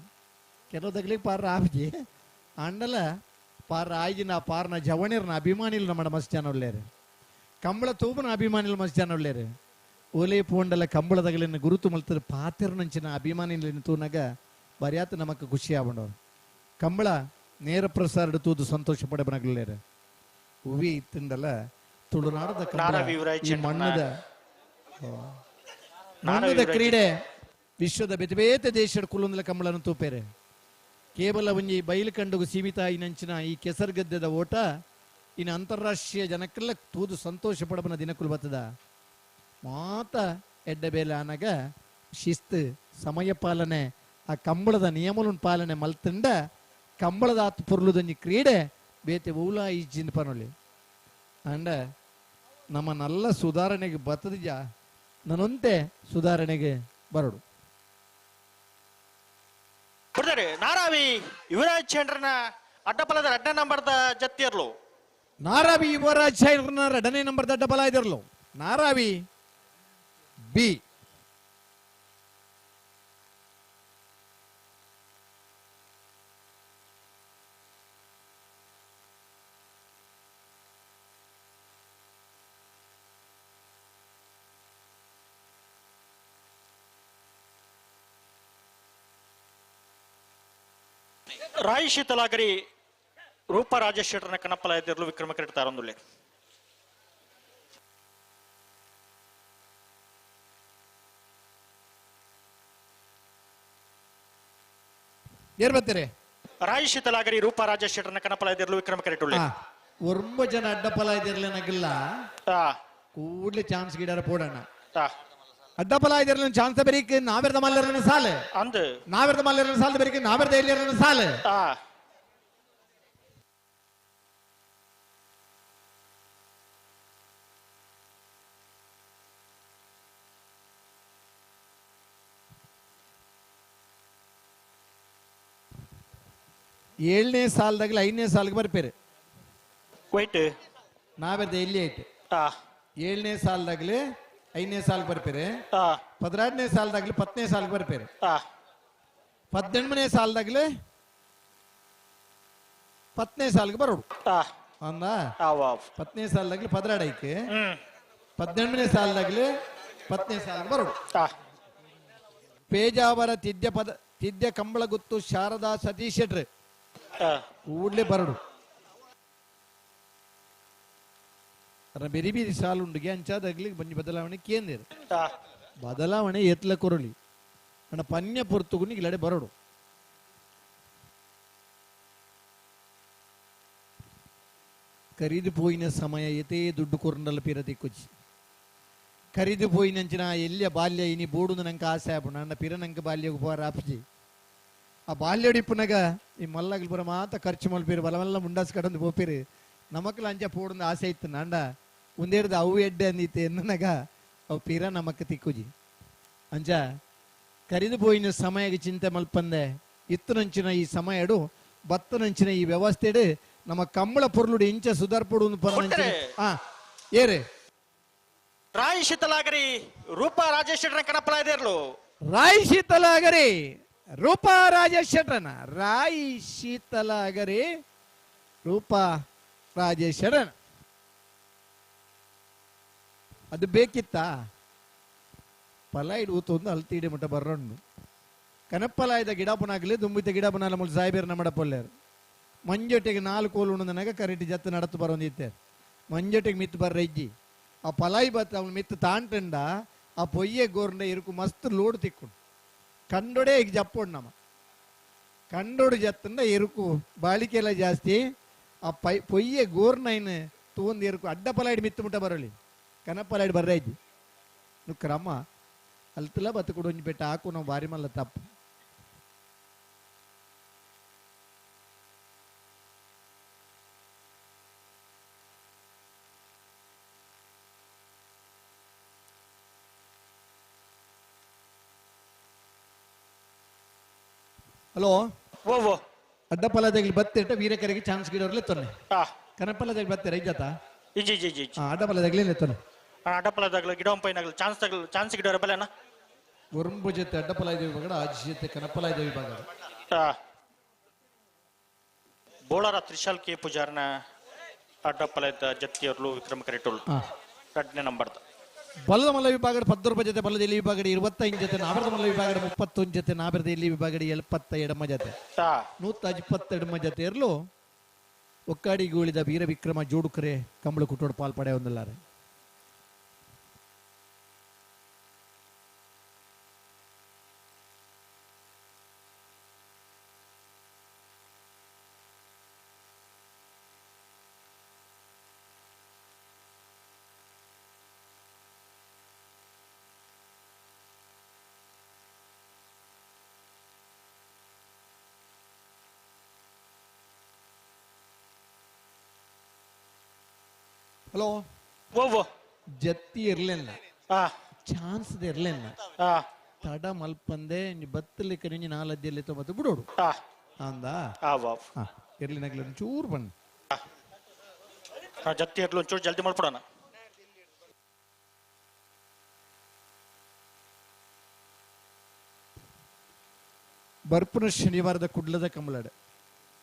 ಕೆಲವು ತಗ್ಲಿಗೆ ಪಾರ ಆಬಿಜಿ ಅಂಡಲ ಪಾರ ಆಯ್ಜಿನ ಪಾರ್ನ ಜವಣಿರ್ನ ಅಭಿಮಾನಿಲು ನಮ್ಮ ಮಸ್ತ್ ಜನ ಉಳ್ಳೇರು ಕಂಬಳ ತೂಪನ ಅಭಿಮಾನಿಲು ಮಸ್ತ್ ಜನ ಉಳ್ಳೇರು ಓಲೆ ಪೋಂಡಲ ಕಂಬಳ ತಗಲಿನ ಗುರುತು ಮಲ್ತದ ಪಾತಿರ್ನಂಚಿನ ಅಭಿಮಾನಿಲಿನ ತೂನಾಗ ಬರ್ಯಾತ ನಮಕ್ ಖುಷಿ ಆಗೊಂಡವ್ರು ಕಂಬಳ ನೇರ ಪ್ರಸಾರ ತೂದು ಸಂತೋಷ ಪಡೆಬನಗಲೇರು ಹೂವಿ ಇತ್ತಂಡಲ ತುಳುನಾಡದ ಕಂಬಳ ಈ ಮಣ್ಣದ ಕ್ರೀಡೆ ವಿಶ್ವದ ಬೇತೆ ಬೇತೆ ದೇಶದ ಕುಲೊಂದಲ ಕಂಬಳನ್ನು ತೂಪೇರೆ ಕೇವಲ ಒಂಜಿ ಬಯಲು ಕಂಡುಗು ಸೀಮಿತ ಇನ್ನಂಚಿನ ಈ ಕೆಸರ್ಗದ್ದೆದ ಓಟ ಇನ್ನು ಅಂತಾರಾಷ್ಟ್ರೀಯ ಜನಕ್ಕೆಲ್ಲ ತೂದು ಸಂತೋಷ ಪಡಬನ ದಿನಕ್ಕುಲು ಬರ್ತದ ಮಾತ ಎಡ್ಡಬೇಲೆ ಆನಾಗ ಶಿಸ್ತು ಸಮಯ ಪಾಲನೆ ಆ ಕಂಬಳದ ನಿಯಮಲನ್ ಪಾಲನೆ ಮಲ್ತಂಡ ಕಂಬಳದ ಆತು ಪುರ್ಲುದೊಂಜಿ ಕ್ರೀಡೆ ಬೇತೆ ಊಲ ಈಜಿನ ಪನೊಲಿ ಅಂಡ ನಮ್ಮ ನಲ್ಲ ಸುಧಾರಣೆಗೆ ಬತ್ತದಿಜ ನನ್ನೊಂತೆ ಸುಧಾರಣೆಗೆ ಬರಡು ನಾರಾವಿ ಯುವರಾಜ್ ಚಂದ್ರನ ಅಡ್ಡಪಲದ 2ನೇ ನಂಬರ್ದ ಜತ್ತಿಯರ್ಲು ನಾರಾವಿ ಯುವರಾಜ್ ಚಂದ್ರನ 2ನೇ ನಂಬರ್ದ ಅಡ್ಡಬಲ ಇದಿರ್ಲು ನಾರಾವಿ ಬಿ ರಾಯಿ ಶೀತಲಾಗರಿ ರೂಪ ರಾಜೇಶ್ ಶೆಟ್ಟರ್ನ ಕನಪ್ಪಲ ಎದ್ದಿರ್ಲು ವಿಕ್ರಮ ಕರೆಟ್ ತಾರೊಂದುಲ್ಲೆ ಏರ್ ಬರ್ತೀರಿ ರಾಯಿ ಶೀತಲಾಗರಿ ರೂಪ ರಾಜೇಶ್ ಶೆಟ್ಟರ್ನ ಕನಪ್ಪಲ ಎದ್ದಿರ್ಲು ವಿಕ್ರಮ ಕರೆಟ್ ಉಳ್ಳೆ ಒರ್ಬ ಜನ ಅಡ್ಡಪಲ ಇದಿರ್ಲೇನಾಗಿಲ್ಲ ಕೂಡ್ಲೆ ಚಾನ್ಸ್ ಗಿಡಾರ ಪೋಡಣ ಅಡ್ಡಪಲ ಇದಿರ್ಲ ಚಾನ್ಸ್ ಬರೀಕ್ ನಾವೆರ್ದ ಮಲ್ಲರನ ಸಾಲೆ ಅಂದು ನಾವೆರ್ದ ಮಲ್ಲರನ ಸಾಲ ಬರೀಕ್ ನಾವೆರ್ದ ಎಲ್ಲಿರನ ಸಾಲೆ 7ನೇ ಸಾಲದಾಗಲಿ 5ನೇ ಸಾಲಿಗೆ ಬರ್ಪೇರು ವೈಟ್ ನಾವೆದ ಎಲ್ಲಿ ಐತೆ 7ನೇ ಸಾಲದಾಗಲಿ 5ನೇ ಸಾಲಿಗೆ ಬರ್ಪೇರು 16ನೇ ಸಾಲದಾಗಲಿ 10ನೇ ಸಾಲಿಗೆ ಬರ್ಪೇರು 18ನೇ ಸಾಲದಾಗಲಿ 10ನೇ ಸಾಲಿಗೆ ಬರೋಡು ಅಂದ 10ನೇ ಸಾಲದಾಗಲಿ 16 ಐಕೆ 18ನೇ ಸಾಲದಾಗಲಿ 10ನೇ ಸಾಲಿಗೆ ಬರೋಡು ಪೇಜಾವರ ತಿದ್ಯ ಕಂಬಳ ಗುತ್ತು ಶಾರದಾ ಸತೀಶ್ ಶೆಟ್ರು ಕೂಡ್ಲೆ ಬರಡು ಬೇರೆ ಬೇರೆ ಸಾಲು ಉಂಡಿಗೆ ಅಂಚಾದಾಗ್ಲಿ ಬಂಜಿ ಬದಲಾವಣೆ ಕೇಂದ್ರ ಬದಲಾವಣೆ ಎತ್ಲ ಕೊರಳಿ ಅಣ್ಣ ಪನ್ಯ ಪೊರ್ತುಗುನಿ ಇಲ್ಲಡೆ ಬರಡು ಖರೀದು ಪೋಯಿನ ಸಮಯ ಎತೇ ದುಡ್ಡು ಕೊರಂಡಲ್ಲ ಪಿರತಿ ಕೊಚ್ಚಿ ಖರೀದು ಪೋಯಿನಂಚಿನ ಎಲ್ಲಿಯ ಬಾಲ್ಯ ಇನಿ ಬೋಡುದು ನಂಗೆ ಆಸೆ ಆಪುಣ ಅಣ್ಣ ಪಿರ ನಂಗೆ ಬಾಲ್ಯ ಉಪಹಾರ ಆಪ್ಜಿ ಆ ಬಾಲ್ಯಡಿಪ್ಪುನಾಗ ಈ ಮಲ್ಲಾಗಲಿ ಪುರ ಮಾತ ಖರ್ಚು ಮಲ್ಪೇರು ಬಲವೆಲ್ಲ ಮುಂಡಾಸ್ ಕಡಂದು ಪೋಪೇರು ನಮಕ್ಲ ಅಂಚ ಪೋಡಂದು ಆಸೆ ಇತ್ತು ನಂಡ ಒಂದೇಡ್ದು ಅವು ಎಡ್ಡೆ ಅಂದಿತ್ತೆ ಎನ್ನನಾಗ ಅವು ಪಿರ ನಮಕ್ ತಿಕ್ಕುಜಿ ಅಂಚ ಖರೀದು ಪೋಯಿನ ಸಮಯಕ್ಕೆ ಚಿಂತೆ ಮಲ್ಪಂದೆ ಇತ್ತನಂಚಿನ ಈ ಸಮಯಡು ಬತ್ತನಂಚಿನ ಈ ವ್ಯವಸ್ಥೆಡು ನಮ್ಮ ಕಂಬಳ ಪೊರ್ಲುಡು ಇಂಚ ಸುಧಾರ್ಪಡು ಏರೆ ರಾಯಿ ಶೀತಲಾಗರಿ ರೂಪಾ ರಾಜೇಶ್ ಶೆಟ್ರನ ಕಣಪ್ಪಲ ಇದೇರ್ಲು ರಾಯಿ ಶೀತಲಾಗರಿ ರೂಪಾ ರಾಜೇಶ್ ಶೆಟ್ರನ ರಾಯಿ ಶೀತಲಾಗರಿ ರೂಪಾ ರಾಜೇಶ್ ಶೆಟ್ರನ ಅದು ಬೇಕಿತ್ತಾ ಫಲ ಇಡುವುದು ಒಂದು ಅಲ್ತೀಡಿ ಮಟ್ಟ ಬರ್ರಣ್ಣು ಕನಪ್ಪಲಾಯ್ದ ಗಿಡಪನಾಗಲಿ ದುಂಬಿತ ಗಿಡಪನಾಲ ಮುಳು ಸಾಯಿಬೇರು ನಮ್ಮಡ ಪೊಲ್ಲೇರು ಮಂಜೊಟ್ಟಿಗೆ 4 ಕೋಲು ಉಣ್ಣದನಾಗ ಕರೆಕ್ಟ್ ಜತ್ತು ನಡತ್ತು ಬರೋಂದಿತ್ತೆ ಮಂಜೊಟ್ಟಿಗೆ ಮಿತ್ತು ಬರ್ರ ಇಜ್ಜಿ ಆ ಪಲಾಯಿ ಬತ್ತ ಅವ್ನು ಮಿತ್ತು ತಾಂಟಂಡ ಆ ಪೊಯ್ಯೆ ಗೋರ್ಂಡ ಇರುಕು ಮಸ್ತ್ ಲೋಡ್ ತಿಕ್ಕೊಂಡು ಕಂಡೊಡೆ ಈಗ ಜಪ್ಪೋಡು ನಮ್ಮ ಕಂಡೋಡು ಜತ್ತಂಡ ಇರುಕು ಬಾಳಿಕೆಲ್ಲ ಜಾಸ್ತಿ ಆ ಪೊಯ್ಯೆ ಗೋರ್ನೈನ್ ತಗೊಂಡು ಇರುಕು ಅಡ್ಡ ಪಲಾಯ್ಡು ಮಿತ್ತು ಮುಟ್ಟ ಬರಲಿ ಕನಪ್ಪಲಾಯ್ಡು ಬರ್ರ ಇಜ್ಜಿ ನು ಕ್ರಮ ಅಲ್ತಲ್ಲ ಬತ್ತು ಕೊಡು ಒಂಜಿ ಬೆಟ್ಟ ಹಾಕು ನಾವು ಬಾರಿ ಮಲ್ಲ ತಪ್ಪು ಹಲೋ ಓ ಅಡ್ಡಪಲದಲ್ಲಿ ಬತ್ತಿಟ್ಟ ವೀರಕರಿಗೆ ಚಾನ್ಸ್ ಗಿಡೋರ್ಲೆ ತೊನ್ನೆ ಕನಪಲದಲ್ಲಿ ಬತ್ತೆ ರೈಜಾತ ಇಜಿ ಜಿ ಜಿ ಅಡ್ಡಪಲದಲ್ಲಿ ತೊನ್ನೆ ಅಡ್ಡಪಲದಾಗಲು ಗಿಡ ಪೈನಾಗಲು ಚಾನ್ಸ್ ಗಿಡೋರ ಬಲೆನ ಒರಂಬು ಜೊತೆ ಅಡ್ಡಪಲ ಇದೇವಿ ಬಗಡ ಆಜಿ ಜೊತೆ ಕನಪಲ ಇದೇವಿ ಬಗಡ ಬೋಳಾರ ತ್ರಿಶಾಲ್ ಕೆ ಪೂಜಾರನ ಅಡ್ಡಪಲದ ಜತ್ತಿಯರ್ಲು ವಿಕ್ರಮ ಕರೆಟೋಲ್ 2ನೇ ನಂಬರ್ದ ಬಲ್ಲದ ಮಲ್ಲ ವಿಭಾಗದ 10 ರೂಪಾಯಿ ಜೊತೆ ಬಲ್ಲದ ಇಲ್ಲಿ ವಿಭಾಗದ 25 ಜೊತೆ ನಾಬರದ ಮಲ್ಲ ವಿಭಾಗದ 31 ಜೊತೆ ನಾಬರದ ಇಲ್ಲಿ ವಿಭಾಗದ 72 ಜೊತೆ 122 ಜೊತೆ ಇರಲು ಒಕ್ಕಾಡಿಗೆ ಉಳಿದ ವೀರ ವಿಕ್ರಮ ಜೋಡುಕರೆ ಕಂಬಳ ಕುಟ್ಟೋಡು ಪಾಲ್ಪಡೆ ಹೊಂದಲಾರೆ ಹಲೋ ಓ ಜತ್ತಿ ಇರ್ಲಿಲ್ಲ ಚಾನ್ಸ್ ಇರ್ಲಿಲ್ಲ ತಡ ಮಲ್ಪಂದೆ ಬತ್ತಲಿಕ್ಕೆ ನಿಂಜಿ 4 90 ಬಿಡೋಡು ಅಂದ ಇರ್ಲಿನಾಗ್ಲಿ ಚೂರು ಬಣ್ಣ ಜತ್ತಿ ಇರ್ಲು ಒಂಚೂರು ಜಲ್ದಿ ಮಾಡ್ಬಿಡೋಣ ಬರ್ಪುನ ಶನಿವಾರದ ಕುಡ್ಲದ ಕಂಬಳಡ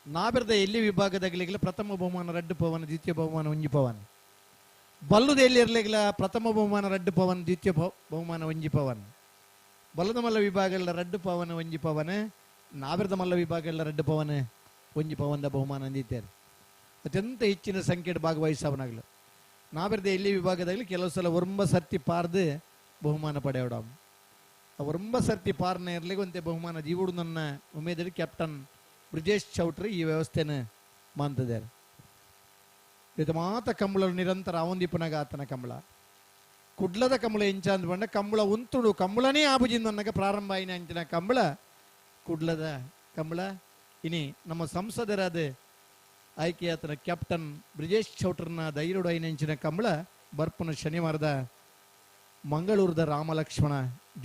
ನಾಬೆರ್ದ ಎಲ್ಲಿ ವಿಭಾಗದಾಗಲಿಗಲ ಪ್ರಥಮ ಬಹುಮಾನ ರಡ್ಡು ಪವನ ದ್ವಿತೀಯ ಬಹುಮಾನ ಒಂಜಿ ಪವನ್ ಬಲ್ಲುದ ಎಲ್ಲಿ ಇರ್ಲಿಗಲ ಪ್ರಥಮ ಬಹುಮಾನ ರಡ್ಡು ಪವನ್ ದ್ವಿತೀಯ ಬಹುಮಾನ ಒಂಜಿ ಪವನ್ ಬಲ್ಲದ ಮಲ್ಲ ವಿಭಾಗಗಳ ರಡ್ಡು ಪವನ ಒಂಜಿ ಪವನ ನಾಬೆರ್ದ ಮಲ್ಲ ವಿಭಾಗಗಳ ರಡ್ಡು ಪವನ ಒಂಜಿ ಪವನದ ಬಹುಮಾನ ಅಂದಿದ್ದಾರೆ ಅತ್ಯಂತ ಹೆಚ್ಚಿನ ಸಂಖ್ಯೆಯ ಭಾಗವಹಿಸವನಾಗಲು ನಾಬೆರ್ದ ಎಲ್ಲಿ ವಿಭಾಗದಾಗಲಿ ಕೆಲವು ಸಲ ಒರಂಬ ಸರ್ತಿ ಪಾರ್ದು ಬಹುಮಾನ ಪಡೆಯೋಡ ಒರಂಬ ಸರ್ತಿ ಪಾರ್ನ ಇರ್ಲಿಕ್ಕೆ ಒಂತೆ ಬಹುಮಾನ ಜೀವುಡು ನನ್ನ ಉಮೇದಡಿ ಕ್ಯಾಪ್ಟನ್ ಬ್ರಿಜೇಶ್ ಚೌಟ್ರಿ ಈ ವ್ಯವಸ್ಥೆನ ಮಾಂತಿದ್ದಾರೆ ಇದು ಮಾತ ಕಂಬಳ ನಿರಂತರ ಅವಂದಿಪುನಾಗ ಆತನ ಕಂಬಳ ಕುಡ್ಲದ ಕಂಬಳ ಎಂಚ ಅಂದ್ ಬಂಡ ಕಂಬಳ ಉಂತುಡು ಕಂಬಳನೇ ಆಬುಜಿಂದ ಅನ್ನಗ ಪ್ರಾರಂಭ ಆಯ್ನ ಅಂಚಿನ ಕಂಬಳ ಕುಡ್ಲದ ಕಂಬಳ ಇನಿ ನಮ್ಮ ಸಂಸದರಾದ ಆಯ್ಕೆಯಾತನ ಕ್ಯಾಪ್ಟನ್ ಬ್ರಿಜೇಶ್ ಚೌಟ್ರನ ಧೈರ್ಯಡು ಐನಂಚಿನ ಕಂಬಳ ಬರ್ಪನ ಶನಿವಾರದ ಮಂಗಳೂರದ ರಾಮಲಕ್ಷ್ಮಣ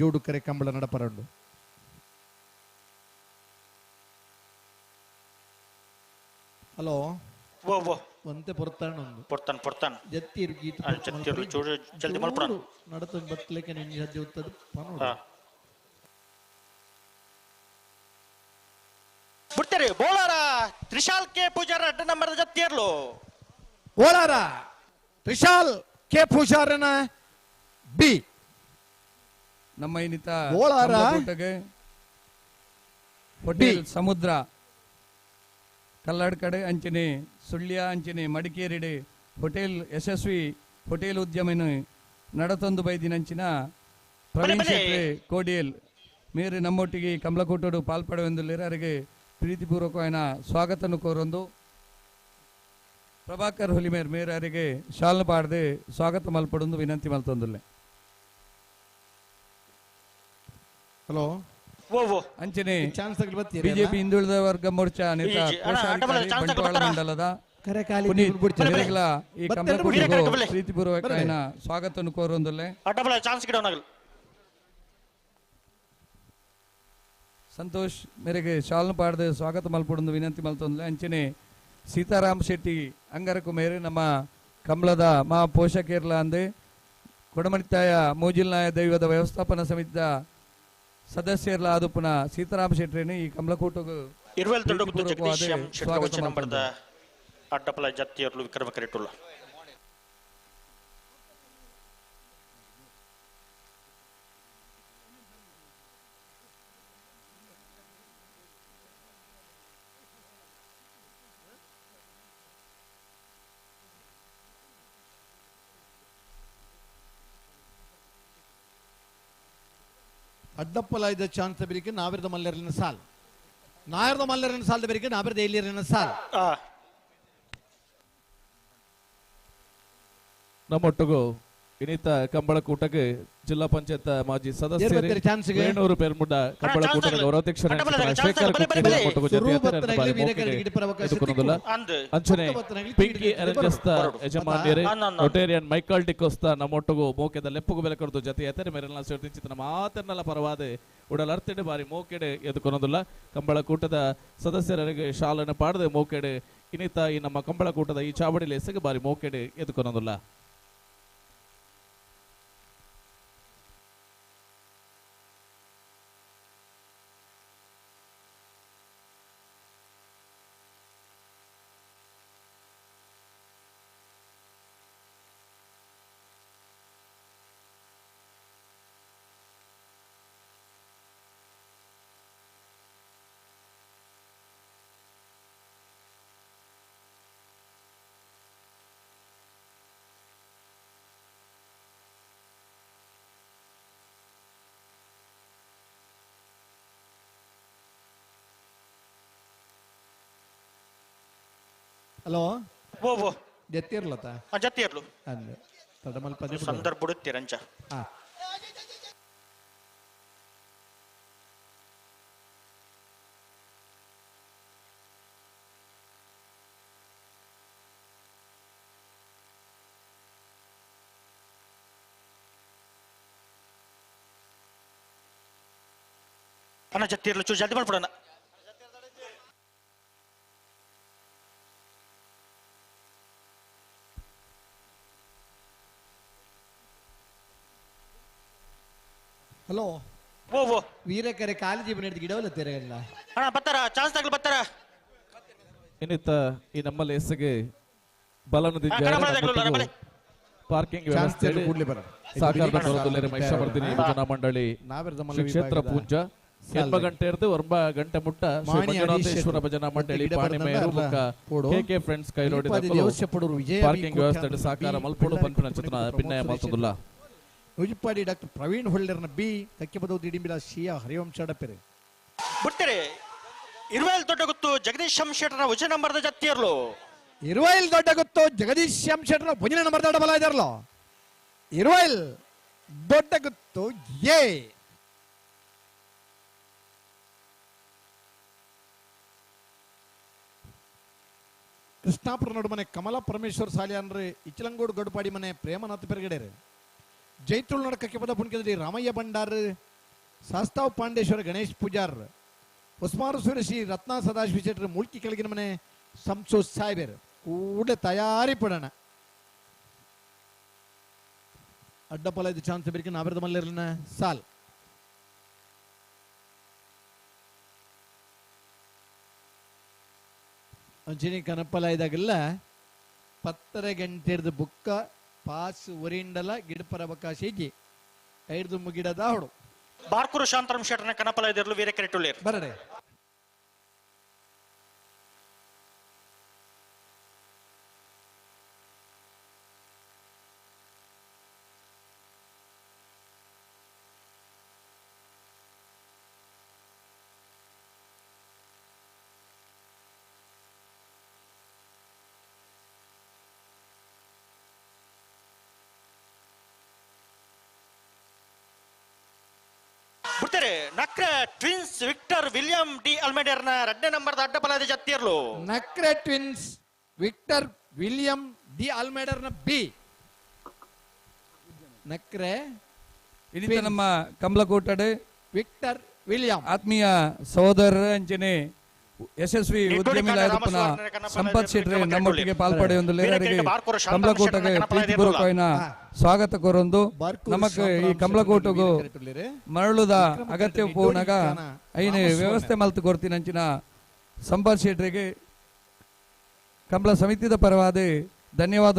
ಜೋಡುಕರೆ ಕಂಬಳ ನಡಪರಂಡು ಹಲೋ ಓ ಓ ಒಂತೆ ಪೊರ್ತಾಣ ಒಂದು ಪೊರ್ತಾನ್ ಜತ್ತಿರು ಗೀತ ಜತ್ತಿರ್ಲು ಚೂರು ಜಲ್ದಿ ಮಲ್ಪುರ ನಡತ ಬತ್ತಲಿಕ್ಕೆ ನಿನ್ನ ಸಜ್ಜೆ ಉತ್ತದ ಬಿಡ್ತಾರೆ ಬೋಳಾರ ತ್ರಿಶಾಲ್ ಕೆ ಪೂಜಾರ ಅಡ್ಡ ನಂಬರ್ ಜತ್ತಿರ್ಲು ಓಲಾರ ತ್ರಿಶಾಲ್ ಕೆ ಪೂಜಾರನ ಬಿ ನಮ್ಮ ಇನ್ನಿತ ಗೋಳಾರ ಹೋಟೆಲ್ ಸಮುದ್ರ ಕಲ್ಲಡ್ ಕಡೆ ಅಂಚನೆ ಸುಳ್ಯ ಅಂಚನೆ ಮಡಿಕೇರಿಡೆ ಹೋಟೆಲ್ ಯಶಸ್ವಿ ಹೋಟೆಲ್ ಉದ್ಯಮನ ನಡತೊಂದು ಬೈದಿನಂಚಿನ ಪ್ರವೀಣ್ ಶೆಟ್ಟಿ ಕೋಡಿಯಲ್ ಮೇರೆ ನಮ್ಮೊಟ್ಟಿಗೆ ಕಮಲಕೋಟೋಡು ಪಾಲ್ಪಡುವೆಂದುಲ್ಲಿರರಿಗೆ ಪ್ರೀತಿಪೂರ್ವಕವಾದ ಸ್ವಾಗತನು ಕೋರೊಂದು ಪ್ರಭಾಕರ್ ಹುಲಿಮೇರ್ ಮೇರರಿಗೆ ಶಾಲ್ ಪಾಡದೆ ಸ್ವಾಗತ ಮಲ್ಪಡೊಂದು ವಿನಂತಿ ಮಲ್ತೊಂದುಲ್ಲೆ ಹಲೋ ಅಂಚನೆ ಚಾನ್ಸ್ ಬಿಜೆಪಿ ಹಿಂದುಳಿದ ವರ್ಗ ಮೋರ್ಚಾ ನೇತ ಕೋಶಾಧಿಕಾರಿ ಬಂಟ್ವಾಳ ಮಂಡಲದ ಈ ಕಮಲಕೋಟೆಗೂ ಪ್ರೀತಿಪೂರ್ವಕವಾದ ಸ್ವಾಗತನು ಕೋರೊಂದುಲ್ಲೆ ಚಾನ್ಸ್ ಗಿಡವನಾಗಲ್ಲ ಸಂತೋಷ್ ಮೇರೆಗೆ ಶಾಲ್ನು ಪಾಡದೆ ಸ್ವಾಗತ ಮಲ್ಪಡೊಂದು ವಿನಂತಿ ಮಲ್ತೊಂದುಲ್ಲೆ ಅಂಚನೆ ಸೀತಾರಾಮ್ ಶೆಟ್ಟಿ ಅಂಗರಕು ಮೇರೆ ನಮ್ಮ ಕಮಲದ ಮಾ ಪೋಷಕೇರ್ಲ ಅಂದೆ ಕೊಡಮಣಿತಾಯ ಮೂಜಿಲ್ನಾಯ ದೈವದ ವ್ಯವಸ್ಥಾಪನಾ ಸಮಿತಿಯ ಸದಸ್ಯರ್ಲ ಆದುಪುನ ಸೀತಾರಾಮ್ ಶೆಟ್ಟಿನ ಈ ಕಮಲಕೋಟೆಗೂ ಸ್ವಾಗತ ನಂಬರ್ದ ಅಡ್ಡಪಲ ಜತ್ತಿಯರ್ಲು ವಿಕ್ರಮ ಕರೆಟುಲ್ಲ ಅಡ್ಡಪ್ಪಲಾಯ್ದ ಚಾನ್ಸ್ ಬೆರಿಕೆ ನಾವಿರದ ಮಲ್ಲರಿನ ಸಾಲ್ ನಾಯರ್ದ ಮಲ್ಲರಿನ ಸಾಲದ ಬೆರಿಕೆ ನಾವಿರದ ಎಲ್ಲಿರಿನ ಸಾಲ್ ನಮ್ಮೊಟ್ಟಿಗೂ ಇನ್ನಿತ ಕಂಬಳಕೂಟಕ್ಕೆ ಜಿಲ್ಲಾ ಪಂಚಾಯತ್ ಮಾಜಿ ಸದಸ್ಯರು 700 ಪೇರ್ ಮುಡ್ಡ ಕಂಬಳಕೂಟದ ಗೌರವಾಧ್ಯಕ್ಷರಾದ ಶೇಖರ್ ಕುಕ್ಕೆ ನಮ್ಮೊಟ್ಟಿಗೂ ಜೊತೆಯಾದರೆ ಅಂಚನೆ ಪಿಂಕಿ ಅರೇಂಜಸ್ತ ಯಜಮಾನ್ಯರೇ ರೊಟೇರಿಯನ್ ಮೈಕಲ್ ಟಿಕೋಸ್ತ ನಮ್ಮೊಟ್ಟಿಗೂ ಮೋಕೆದ ಲೆಪ್ಪುಗು ಬೆಲೆ ಕೊಡದು ಜೊತೆಯಾದರೆ ಮೇರೆಲ್ಲ ಸೇರ್ತಿಂಚಿನ ಮಾತನ್ನೆಲ್ಲ ಪರವಾದ ಉಡಲರ್ತಿಡೆ ಬಾರಿ ಮೋಕೆಡೆ ಎದುಕೊನೋದಿಲ್ಲ ಕಂಬಳಕೂಟದ ಸದಸ್ಯರಿಗೆ ಶಾಲನೆ ಪಾಡದೆ ಮೋಕೆಡೆ ಇನ್ನಿತ ಈ ನಮ್ಮ ಕಂಬಳಕೂಟದ ಈ ಚಾವಡಿಲಿ ಎಸೆಗೆ ಬಾರಿ ಮೋಕೆಡೆ ಎದುಕೊನೋದಿಲ್ಲ ಹಲೋ ಓ ಜತ್ತಿರ್ಲತ್ತ ಜತ್ತಿರ್ಲು ಅಂದೆ ತಡಮಲ್ ಪದೇ ಸಂದರ್ಭ ಬಿಡುತ್ತೀರಂಚ ಅಣ್ಣ ಜತ್ತಿರ್ಲು ಚೂ ಜಲ್ದಿ ಮಾಡ್ಬಿಡೋಣ ಹಲೋ ಓ ವೀರಕೆರೆ ಕಾಲೇಜಿ ಬನ್ನಿ ಗಿಡವಲ್ಲ ತೆರೆಯಲ್ಲ ಅಣ್ಣ ಬತ್ತಾರ ಚಾನ್ಸ್ ತಗಲು ಬತ್ತಾರ ಇನ್ನಿತ್ತ ಈ ನಮ್ಮಲ್ಲಿ ಎಸೆಗೆ ಬಲನದಿ ಪಾರ್ಕಿಂಗ್ ವ್ಯವಸ್ಥೆ ಸಾಕಾರದಲ್ಲಿ ಮಹಿಷಾಮರ್ದಿನಿ ಯೋಜನಾ ಮಂಡಳಿ ಕ್ಷೇತ್ರ ಪೂಂಜ 8 ಗಂಟೆ ಇರ್ದು 9 ಗಂಟೆ ಮುಟ್ಟ ಶ್ರೀ ಮಂಜುನಾಥೇಶ್ವರ ಭಜನಾ ಮಂಡಳಿ ಪಾಣಿಮೇರು ಮುಖ ಕೆಕೆ ಫ್ರೆಂಡ್ಸ್ ಕೈಲೋಡಿದ ಪಾರ್ಕಿಂಗ್ ವ್ಯವಸ್ಥೆ ಸಾಕಾರ ಮಲ್ಪೋಡು ಪಂಪಿನ ಚಿತ್ರ ಪಿನ್ನಯ ಮಲ್ತುಲ್ಲ ಉಜಿಪಾಡಿ ಡಾಕ್ಟರ್ ಪ್ರವೀಣ್ ಹೊಳ್ಳೆರ್ನ ಬಿ ಕಕ್ಕೆಬದವು ದಿಡಿಂಬಿಲ ಶಿಯಾ ಹರಿವಂಶ ಡಪ್ಪೆರೆ ಬಿಡ್ತಾರೆ ಇರುವೆಲ್ ದೊಡ್ಡ ಗೊತ್ತು ಜಗದೀಶ್ ಶೆಟ್ಟರ್ನ ಉಜ ನಂಬರ್ದ ಜತ್ತಿಯರ್ಲು ಇರುವೆಲ್ ದೊಡ್ಡ ಗೊತ್ತು ಜಗದೀಶ್ ಶೆಟ್ಟರ್ನ ಭುಜನ ನಂಬರ್ದ ಡಬಲ ಇದಾರಲ್ಲ ಇರುವೆಲ್ ದೊಡ್ಡ ಗೊತ್ತು ಏ ಕೃಷ್ಣಾಪುರ ನಡುಮನೆ ಕಮಲ ಪರಮೇಶ್ವರ್ ಸಾಲಿ ಅಂದ್ರೆ ಇಚ್ಚಲಂಗೋಡು ಗಡುಪಾಡಿ ಮನೆ ಪ್ರೇಮನಾಥ ಪೆರಗಡೆರೆ ಜೈತುಳ್ ನಡಕಕ್ಕೆ ಪದ ಪುಣ್ಕದಲ್ಲಿ ರಾಮಯ್ಯ ಭಂಡಾರ್ ಶಾಸ್ತಾವ್ ಪಾಂಡೇಶ್ವರ ಗಣೇಶ್ ಪೂಜಾರ್ ಉಸ್ಮಾನು ಸುರೇಶಿ ರತ್ನ ಸದಾಶಿವ ಶೆಟ್ಟರ್ ಮುಳ್ಕಿ ಕೆಳಗಿನ ಮನೆ ಸಂಸು ಸಾಯ್ಬೇರು ಕೂಡ ತಯಾರಿ ಪಡೋಣ ಅಡ್ಡಪಲ ಇದು ಚಾನ್ಸ್ ಬೇಕಿನ ಅವರದ ಮಲ್ಲಿರನ ಸಾಲ್ ಅಂಚಿನಿ ಕನಪಲ ಇದಾಗೆಲ್ಲ 10 ಗಂಟೆ ಹಿಡಿದು ಬುಕ್ಕ ಪಾಸ್ ಒರಿಂಡಲ ಗಿಡಪರ ಬಕಾಶ ಇಜ್ಜಿ 5 ಮುಗಿಡದ ಹೊಡು ಬಾರ್ಕೂರು ಶಾಂತರಾಮ್ ಶೆಟ್ಟರ್ನ ಕನಪಲ ಇದಿರಲು ವೀರ ಕೆರೆಟುಳ್ಳೇರು ಬರಡೆ ಬಿಡ್ತಾರೆ ನಕ್ರೆ ಟ್ವಿನ್ಸ್ ವಿಕ್ಟರ್ ವಿಲಿಯಂ ಡಿ ಅಲ್ಮೇಡರ್ನ 2ನೇ ನಂಬರ್ದ ಅಡ್ಡಪಲಾದ ಜತ್ತಿಯರ್ಲು ನಕ್ರೆ ಟ್ವಿನ್ಸ್ ವಿಕ್ಟರ್ ವಿಲಿಯಂ ಡಿ ಅಲ್ಮೇಡರ್ನ ಬಿ ನಕ್ರೆ ಇನಿತ ನಮ್ಮ ಕಮಲಕೋಟಡೆ ವಿಕ್ಟರ್ ವಿಲಿಯಂ ಆತ್ಮೀಯ ಸಹೋದರರ ಅಂಚನೆ ಯಶಸ್ವಿ ಉದ್ಯಮಿಗಳಾದ ಸಂಪತ್ ಶೆಟ್ಟಿ ನಮ್ಮೊಟ್ಟಿಗೆ ಪಾಲ್ಪಡೆ ಒಂದು ಕಮಲಕೋಟಗೆ ಪ್ರೀತಿಪೂರ್ವಕವಾದ ಸ್ವಾಗತ ಕೋರೊಂದು ನಮಕ್ ಈ ಕಮಲಕೋಟಗೂ ಮರಳುದ ಅಗತ್ಯ ಪೋನಾಗ ಐನೆ ವ್ಯವಸ್ಥೆ ಮಲ್ತು ಕೊಡ್ತೀನಿ ಅಂಚಿನ ಸಂಪತ್ ಶೆಟ್ರಿಗೆ ಕಮಲ ಸಮಿತಿದ ಪರವಾದ ಧನ್ಯವಾದ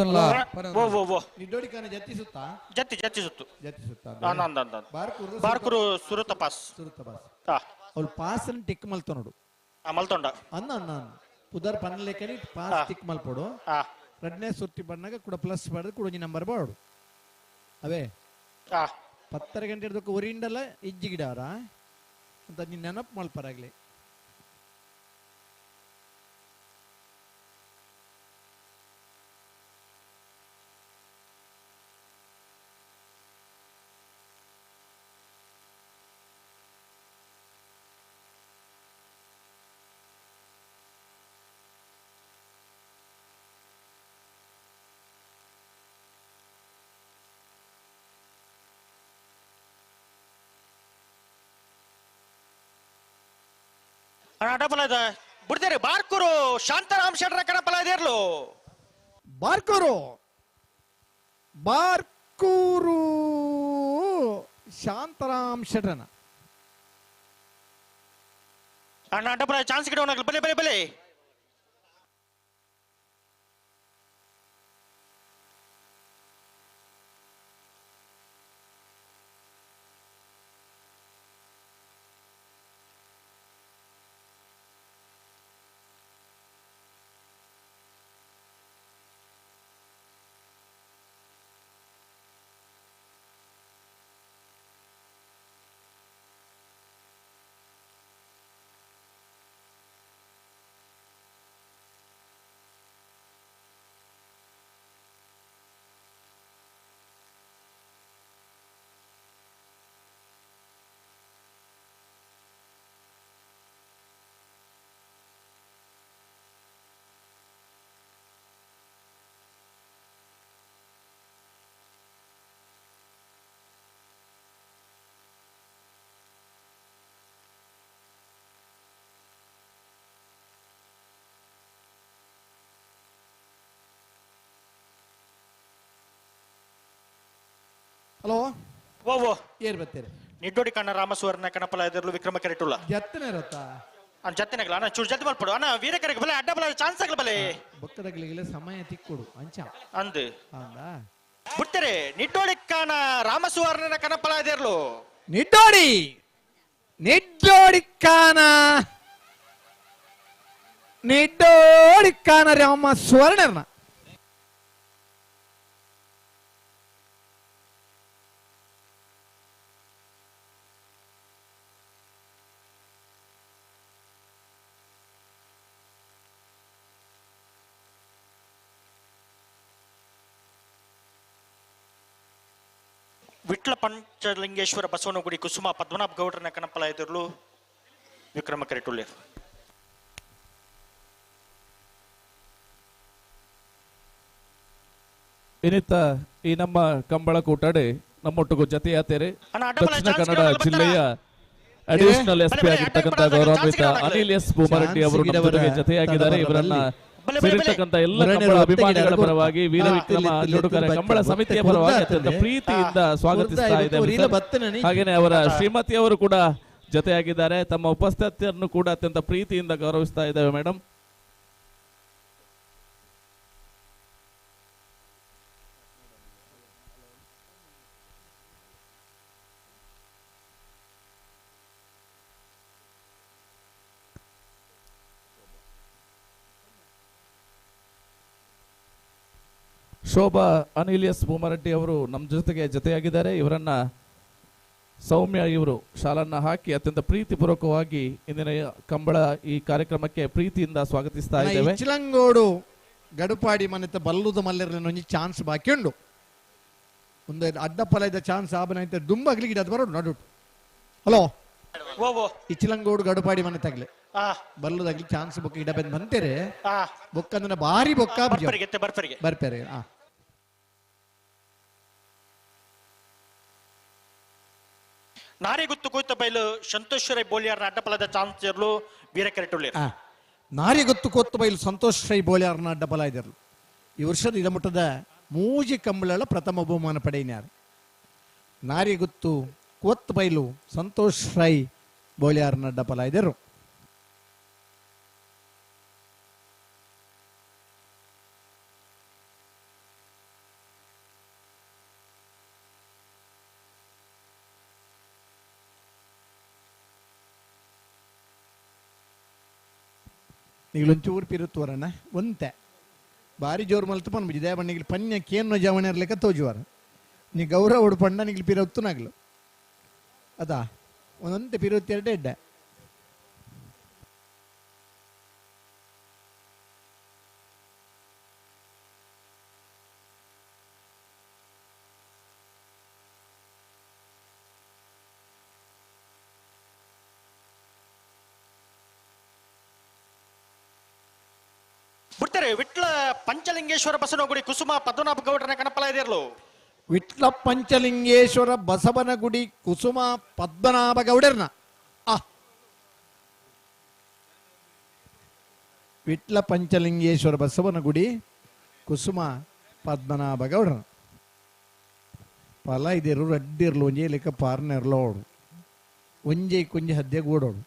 ಬಾರ್ಕೂರು ಸುರತ ಪಾಸ್ ಅವ್ಳು ಪಾಸ್ ಟಿಕ್ ಮಲ್ತ ನೋಡು ಮಲ್ತೊಂಡ ಅನ್ನ ಪುದರ್ ಪನ್ನಲೇಕನಿ ಪಾಸ್ ಟಿಕ್ ಮಲ್ಪೋಡು 2ನೇ ಸುತ್ತಿ ಬಣ್ಣಗ ಕೂಡ ಪ್ಲಸ್ ಮಾಡಿದ್ರೆ ಕೂಡ ನಂಬರ್ ಬಾಡು ಅವೇ 10 ಗಂಟೆ ಹಿಡಿದಕ್ಕೆ ಒರಿಂಡಲ್ಲ ಇಜ್ಜಿ ಗಿಡಾರ ಅಂತ ನೀನ್ ನೆನಪು ಮಲ್ಪರಾಗ್ಲಿ ಅಡ್ಡಪಲ ಇದೆ ಬಿಡ್ತಾರೆ ಬಾರ್ಕೂರು ಶಾಂತರಾಮ್ ಶೆಟ್ರ ಕಡಪಲ ಇದಿರ್ಲು ಬಾರ್ಕೂರು ಶಾಂತರಾಮ್ ಶೆಟ್ರನ ಅಣ್ಣ ಅಡ್ಡಪಲ ಚಾನ್ಸ್ ಗಿಡ ಬಲೆ ಬಲೆ ಬಲೆ ಹಲೋ ಓ ಏರ್ ಬತ್ತೀರಿ ನಿಡ್ಡೋಡಿ ಕಣ್ಣ ರಾಮಸ್ವರ್ಣ ಕಣಪಲ ಇದಿರ್ಲು ವಿಕ್ರಮ ಕೆರೆಟುಲ್ಲ ಜತ್ತನೇ ಇರತ್ತಾ ಜತ್ತಿನಾಗಲ್ಲ ಅಣ್ಣ ಚೂರು ಜತ್ತಿ ಮಲ್ಪಡು ಅಣ್ಣ ವೀರ ಕೆರೆಗೆ ಬಲೆ ಅಡ್ಡಪಲ ಚಾನ್ಸ್ ಆಗಲ್ಲ ಬಲೆ ಬೊಕ್ಕದಗ್ಲಿಗೆಲ್ಲ ಸಮಯ ತಿಕ್ಕೊಡು ಅಂಚ ಅಂದು ಹೌದಾ ಬಿಡ್ತಾರೆ ನಿಡ್ಡೋಡಿ ಕಾಣ ರಾಮಸ್ವರ್ಣನ ಕಣಪಲ ಇದಿರ್ಲು ನಿಡ್ಡೋಡಿ ರಾಮ ಸ್ವರ್ಣರ್ನ ವಿಟ್ಲ ಪಂಚಲಿಂಗೇಶ್ವರ ಬಸವನಗುಡಿ ಕುಸುಮ ಪದ್ಮನಾಭ ಗೌಡ್ರನ ಕಣಪಲ ಇದಿರ್ಲು ವಿಕ್ರಮ ಕೆರೆಟುಳ್ಳೇರು ಏನಿತ್ತ ಈ ನಮ್ಮ ಕಂಬಳ ಕೂಟಾಡೆ ನಮ್ಮೊಟ್ಟಿಗೂ ಜೊತೆಯಾತೇರೆ ದಕ್ಷಿಣ ಕನ್ನಡ ಜಿಲ್ಲೆಯ ಅಡಿಷನಲ್ ಎಸ್ಪಿ ಆಗಿರ್ತಕ್ಕಂಥ ಗೌರವಾನ್ವಿತ ಅನಿಲ್ ಎಸ್ ಭೂಮರೆಡ್ಡಿ ಅವರು ನಮ್ಮ ಜೊತೆಗೆ ಜೊತೆಯಾಗಿದ್ದಾರೆ. ಇವರನ್ನ ಸೇರಿರ್ತಕ್ಕಂಥ ಎಲ್ಲ ಕಂಬಳ ಅಭಿಮಾನಿಗಳ ಪರವಾಗಿ ವೀರವಿಕ್ರಮ ಜೋಡುಕರೆ ಕಂಬಳ ಸಮಿತಿಯ ಪರವಾಗಿ ಅತ್ಯಂತ ಪ್ರೀತಿಯಿಂದ ಸ್ವಾಗತಿಸ್ತಾ ಇದ್ದೇವೆ. ಹಾಗೇನೆ ಅವರ ಶ್ರೀಮತಿಯವರು ಕೂಡ ಜೊತೆಯಾಗಿದ್ದಾರೆ. ತಮ್ಮ ಉಪಸ್ಥಿತಿಯನ್ನು ಕೂಡ ಅತ್ಯಂತ ಪ್ರೀತಿಯಿಂದ ಗೌರವಿಸ್ತಾ ಇದ್ದೇವೆ ಮೇಡಮ್. ಶೋಭಾ ಅನಿಲ್ ಎಸ್ ಭೂಮರೆಡ್ಡಿ ಅವರು ನಮ್ಮ ಜೊತೆಯಾಗಿದ್ದಾರೆ. ಇವರನ್ನ ಸೌಮ್ಯ ಇವರು ಶಾಲನ್ನ ಹಾಕಿ ಅತ್ಯಂತ ಪ್ರೀತಿಪೂರ್ವಕವಾಗಿ ಇಂದಿನ ಕಂಬಳ ಈ ಕಾರ್ಯಕ್ರಮಕ್ಕೆ ಪ್ರೀತಿಯಿಂದ ಸ್ವಾಗತಿಸ್ತಾ ಇದ್ದೇವೆ. ಇಚ್ಲಂಗೋಡು ಗಡುಪಾಡಿ ಮನೆತ ಬಲ್ಲುದ ಮಲ್ಲೆರನ ಒಂಜಿ ಚಾನ್ಸ್ ಬಾಕಿ ಉಂಡು. ಒಂದು ಅಡ್ಡಪಲದ ಚಾನ್ಸ್ ಆಬನೈತೆ ದುಂಬಗ್ಲಿ ಗಿಡದ ಬರೋಡು ನಡು. ಹಲೋ ಇಚ್ಲಂಗೋಡು ಗಡುಪಾಡಿ ಮನೆ ತಗ್ಲೆ ಬಲ್ಲುದಾಗ್ಲಿ ಚಾನ್ಸ್ ಬೊಕ್ಕ ಇಡ ಬಂದ್ ಬಂತೇರೆ ಬೊಕ್ಕಂದ್ರೆ ಬಾರಿ ಬೊಕ್ಕ ಬರ್ಪೇರೆ. ನಾರಿ ಗುತ್ತು ಕೂತ ಬೈಲು ಸಂತೋಷ್ ರೈ ಬೋಲಿಯಾರ್ನ ಅಡ್ಡಪಲದ ಚಾನ್ಸ್ ಇರಲು ವೀರಕರೆಟುಳ್ಳಿ ನಾರಿ ಗೊತ್ತು ಕೊತ್ತು ಬೈಲು ಸಂತೋಷ್ ರೈ ಬೋಲಿಯಾರ್ನ ಅಡ್ಡಪಲ ಇದ್ದರು. ಈ ವರ್ಷದ ಇಡಮಟ್ಟದ ಮೂಜಿ ಕಂಬಳ ಪ್ರಥಮ ಬಹುಮಾನ ಪಡೆಯಿನಾರು. ನಾರಿ ಗುತ್ತು ಕೊತ್ತು ಬೈಲು ಸಂತೋಷ್ ರೈ ಬೋಲಿಯಾರ್ನ ಅಡ್ಡಪಲ ಇದ್ದರು. ನೀಗಳೊಂಚೂರು ಪಿರುತ್ತುವರಣ್ಣ ಒಂತೆ ಭಾರಿ ಜೋರು ಮಲ್ತು ಪನ್ಬುಜಿ ದೇ ಬಣ್ಣಿಗೆ ಪನ್ಯ ಕೇನ್ನೋ ಜವಣ ಇರ್ಲಿಕ್ಕೆ ತೋಜುವಾರ ನೀ ಗೌರವ ಉಡುಪಂಡ ನಿಗ್ಲಿ ಪಿರತ್ತು ನಗ್ಲು ಅದಾ ಒಂದೊಂತೆ ಪಿರುತ್ತಿ ಎರಡೆ ಎಡ್ಡೆ ಬಿಡ್ತಾರೆ. ವಿಟ್ಲ ಪಂಚಲಿಂಗೇಶ್ವರ ಬಸವನಗುಡಿ ಕುಸುಮ ಪದ್ಮನಾಭ ಗೌಡರನ ಕಣಪಲ ಇದೆಯಲ್ಲ. ವಿಟ್ಲ ಪಂಚಲಿಂಗೇಶ್ವರ ಬಸವನಗುಡಿ ಕುಸುಮ ಪದ್ಮನಾಭ ಗೌಡರ್ನ ವಿಟ್ಲ ಪಂಚಲಿಂಗೇಶ್ವರ ಬಸವನಗುಡಿ ಕುಸುಮ ಪದ್ಮನಾಭ ಗೌಡರ ಪಲ ಇದೇರು ರಡ್ಡಿರ್ಲು ಒಂಜೆ ಲೆಕ್ಕ ಪಾರ್ನ ಇರ್ಲೋಡು ಒಂಜೆ ಕೊಂಜೆ ಹದ್ದೆ ಗೂಡೋಡು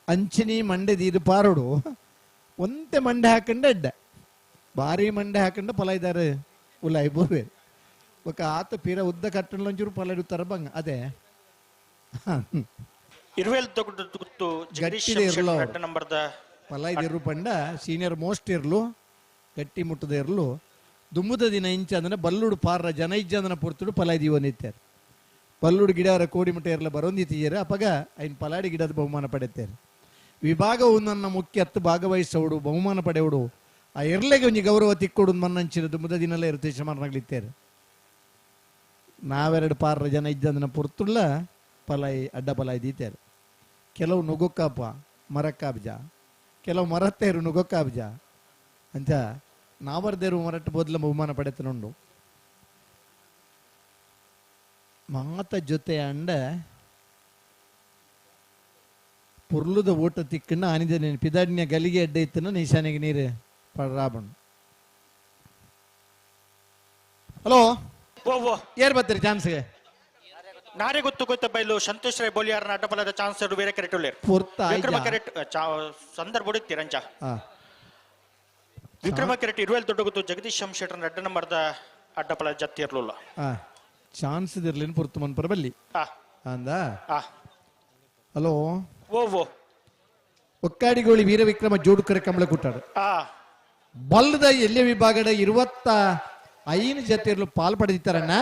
ಅಂಚಿನಿ ಮಂಡೆ ದೀದು ಪಾರೋಡು ಒಂತೆ ಮಂಡೆ ಹಾಕಂಡ ಅಡ್ಡ ಭಾರಿ ಮಂಡೆ ಹಾಕಂಡ ಪಲ ಇದ್ದಾರೆ ಉಲಾಯಿ ಬೋರ್ವೆ ఒక ఆత పీర ఉద్ద కట్టంలోంచి పల్లెడు తరబంగ అదే ಪಲ ಇದಿರು ಪಂಡ ಸೀನಿಯರ್ ಮೋಸ್ಟ್ ಇರ್ಲು ಗಟ್ಟಿ ಮುಟ್ಟದ ಇರ್ಲು ದುಮ್ಮುದ ದಿನ ಇಂಚ ಅಂದ್ರೆ ಬಲ್ಲುಡು ಪಾರ ಜನ ಇಜ್ಜಂದನ ಪುರ್ತುಡು ಪಲ ಇದೀವ ನಿತ್ತಾರೆ ಬಲ್ಲುಡು ಗಿಡರ ಕೋಡಿ ಮುಟ್ಟ ಇರಲ್ಲ ಬರೋಂದಿತ್ತೀರ ಅಪಗ ಐನ್ ಪಲಾಡಿ ಗಿಡದ ಬಹುಮಾನ ಪಡೆಯುತ್ತಾರೆ. ವಿಭಾಗ ಒಂದನ್ನ ಮುಖ್ಯ ಹತ್ತು ಭಾಗವಹಿಸೋಡು ಬಹುಮಾನ ಪಡೆಯೋಡು ಆ ಇರ್ಲೆಗೆ ಒಂಜಿ ಗೌರವ ತಿಕ್ಕೊಡು ಮನ್ನಂಚಿನ ದುಮ್ಮದ ದಿನಲ್ಲ ಇರುತ್ತೆ ಶಮಾರನಾಗ್ಲಿತ್ತೇರು ನಾವೆರಡು ಪಾರ ಜನ ಇದ್ದಂದನ ಪುರ್ತುಳ್ಳ ಪಲಾಯಿ ಅಡ್ಡ ಪಲಾಯಿ ದೀತಾರೆ. ಕೆಲವು ನುಗ್ಗೊಕ್ಕಾಪ ಮರಕ್ಕಾಬ್ಜ ಕೆಲವು ಮರತ್ತೇರು ನುಗ್ಗೊಕ್ಕಾಬ್ಜ ಅಂತ ನಾವರ್ದೇರು ಮರಟ್ಟು ಬೋದ್ಲ ಬಹುಮಾನ ಪಡೆತನುಂಡು. ಮಾತ ಜೊತೆ ಅಂಡ ಪುರ್ಲುದ ಓಟ ತಿಕ್ಕಣ್ಣ ಆನಿದ ಪಿದಾಡ್ನಿಯ ಗಲಿಗೆ ಅಡ್ಡ ಇತ್ತನ ನೀಶಾನಿಗೆ ನೀರು ಪಡರಾಬಣ್ಣು. ಹಲೋ ಏರ್ ಬರ್ತೀರಿ ಚಾನ್ಸ್ಗೆ ನಾರೇ ಗೊತ್ತು ಗೊತ್ತ ಬೈಲು ಸಂತೋಷ್ ರೈ ಬೋಲಿಯಾರ್ನ ಅಡ್ಡಪಲದ ಚಾನ್ಸ್ ಬೇರೆ ಕರೆಕ್ಟ್ ವಿಕ್ರಮ ಕರೆಕ್ಟ್ ಸಂದರ್ಭ ಹೊಡಿತೀರಂಚ ವಿಕ್ರಮ ಕರೆಕ್ಟ್ ಇರುವೆಲ್ ದೊಡ್ಡ ಗೊತ್ತು ಜಗದೀಶ್ ಶೆಟ್ಟರ್ ಅಡ್ಡ ನಂಬರ್ದ ಅಡ್ಡಪಲ ಜತ್ತಿ ಇರ್ಲಿಲ್ಲ ಚಾನ್ಸ್ ಇರ್ಲಿನ ಪುರ್ತು ಮನ್ ಪರಬಲ್ಲಿ ಅಂದ. ಹಲೋ ಒಕ್ಕಾಡಿಗೋಳಿ ವೀರ ವಿಕ್ರಮ ಜೋಡುಕರೆ ಕಮಲ ಕುಟ್ಟಾಡು ಬಲ್ಲದ ಎಲ್ಲಿ ವಿಭಾಗದ 25 ಜೊತೆಯಲ್ಲೂ ಪಾಲ್ ಪಡೆದಿತ್ತಾರಣ್ಣ.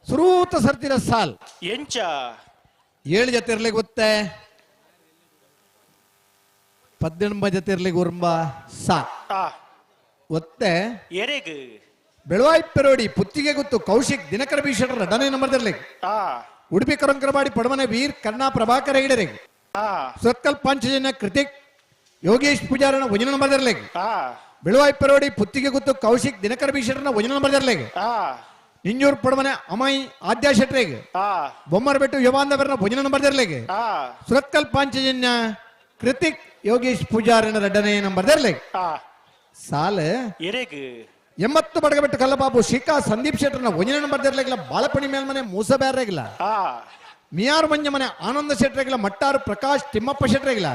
ಸುರೂತ ಸರ್ತಿರ ಸಾಲ್ ಎಂಚ 7 ಜೊತೆ ಇರ್ಲಿಕ್ಕೆ ಗೊತ್ತೇ 19 ಜೊತೆ ಇರ್ಲಿಕ್ಕೆ ಉರ್ಂಬ ಸಾ ಒತ್ತೆ ಎರೆಗ್ ಬೆಳವಾಯಿ ಪೆರೋಡಿ ಪುತ್ತಿಗೆ ಗೊತ್ತು ಕೌಶಿಕ್ ದಿನಕರ ಭೀಷಣರ ಡನೇ ನಂಬರ್ ಇರ್ಲಿಕ್ಕೆ ಉಡುಪಿ ಕರಂಕರವಾಡಿ ಪಡಮನೆ ವೀರ್ ಕರ್ಣಾ ಪ್ರಭಾಕರ ಹಿಡರೆಗೆ ಸರ್ಕಲ್ ಪಂಚಜನ್ಯ ಕೃತಿಕ್ ಯೋಗೇಶ್ ಪೂಜಾರನ ಒಂಜನ ನಂಬರ್ ಇರ್ಲಿಕ್ಕೆ ಬೆಳವಾಯಿ ಪೆರೋಡಿ ಪುತ್ತಿಗೆ ಗೊತ್ತು ಕೌಶಿಕ್ ದಿನಕರ ಭೀಷಣರ ಒಂಜನ ನಂಬರ್ ಇರ್ಲಿಕ್ಕೆ ಇಂಜೂರ್ ಪಡಮನೆ ಅಮಾಯಿ ಆದ್ಯ ಶೆಟ್ರಿಗೆ ಬೊಮ್ಮರ ಬೆಟ್ಟು ಯುವಾಂದ ಬೆರ್ನ ಭುಜನ ನಂಬರ್ ದರ್ಲೆಗೆ ಸುರತ್ಕಲ್ ಪಾಂಚಜನ್ಯ ಕೃತಿಕ್ ಯೋಗೇಶ್ ಪೂಜಾರಿನ ರೆಡ್ಡನೇ ನಂಬರ್ ದರ್ಲೆಗೆ ಸಾಲ ಎಂಬತ್ತು ಬಡಗಬೆಟ್ಟು ಕಲ್ಲಬಾಬು ಶಿಖಾ ಸಂದೀಪ್ ಶೆಟ್ಟರ್ನ ಒಂಜನೇ ನಂಬರ್ ದರ್ಲೆಗಿಲ್ಲ ಬಾಳಪಣಿ ಮೇಲ್ಮನೆ ಮೂಸ ಬ್ಯಾರೆಗಿಲ್ಲ ಮಿಯಾರ್ ಮಂಜ ಮನೆ ಆನಂದ ಶೆಟ್ರೆಗಿಲ್ಲ ಮಟ್ಟಾರು ಪ್ರಕಾಶ್ ತಿಮ್ಮಪ್ಪ ಶೆಟ್ರೆಗಿಲ್ಲ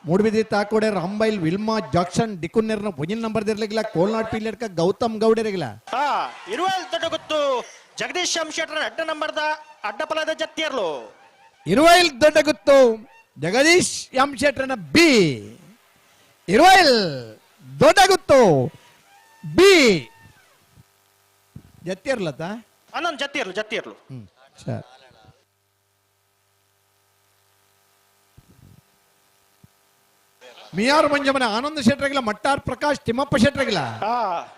ಮೂಡಬಿದ್ರಿ ತಾಕೋಡೆ ರಾಂಬೈಲ್ ವಿಲ್ಮಾ ಜಾಕ್ಷನ್ ಡಿಕುನ್ನೆರ್ನ ಒಂಜನೇ ನಂಬರ್ ದರ್ಲೆಗಿಲ್ಲ ಕೋಲ್ನಾಡ್ ಪೀಲೆಡ್ಕ ಗೌತಮ್ ಗೌಡರಿಗಿಲ್ಲ ಇರುವಲ್ ದೊಡ್ಡ ಗೊತ್ತು ಜಗದೀಶ್ ಶೆಟ್ಟರ್ ಅಡ್ಡ ನಂಬರ್ದ ಅಡ್ಡಪಲದ ಜತ್ತಿಯರ್ಲು ಇರುವೈಲ್ ದೊಡ್ಡ ಗೊತ್ತು ಜಗದೀಶ್ ಎಂ ಶೆಟ್ರನ ಬಿ ಇರುವೈಲ್ ದೊಡ್ಡ ಗೊತ್ತು ಬಿ ಜತ್ತಿಯರ್ಲತ್ತ ಅನ್ನೊಂದು ಜತ್ತಿಯರ್ಲು ಸರ್ ಮಿಯಾರ್ ಮಂಜಮನೆ ಆನಂದ ಶೆಟ್ರಗಿಲ್ಲ ಮಟ್ಟಾರ್ ಪ್ರಕಾಶ್ ತಿಮ್ಮಪ್ಪ ಶೆಟ್ರಗಿಲ್ಲ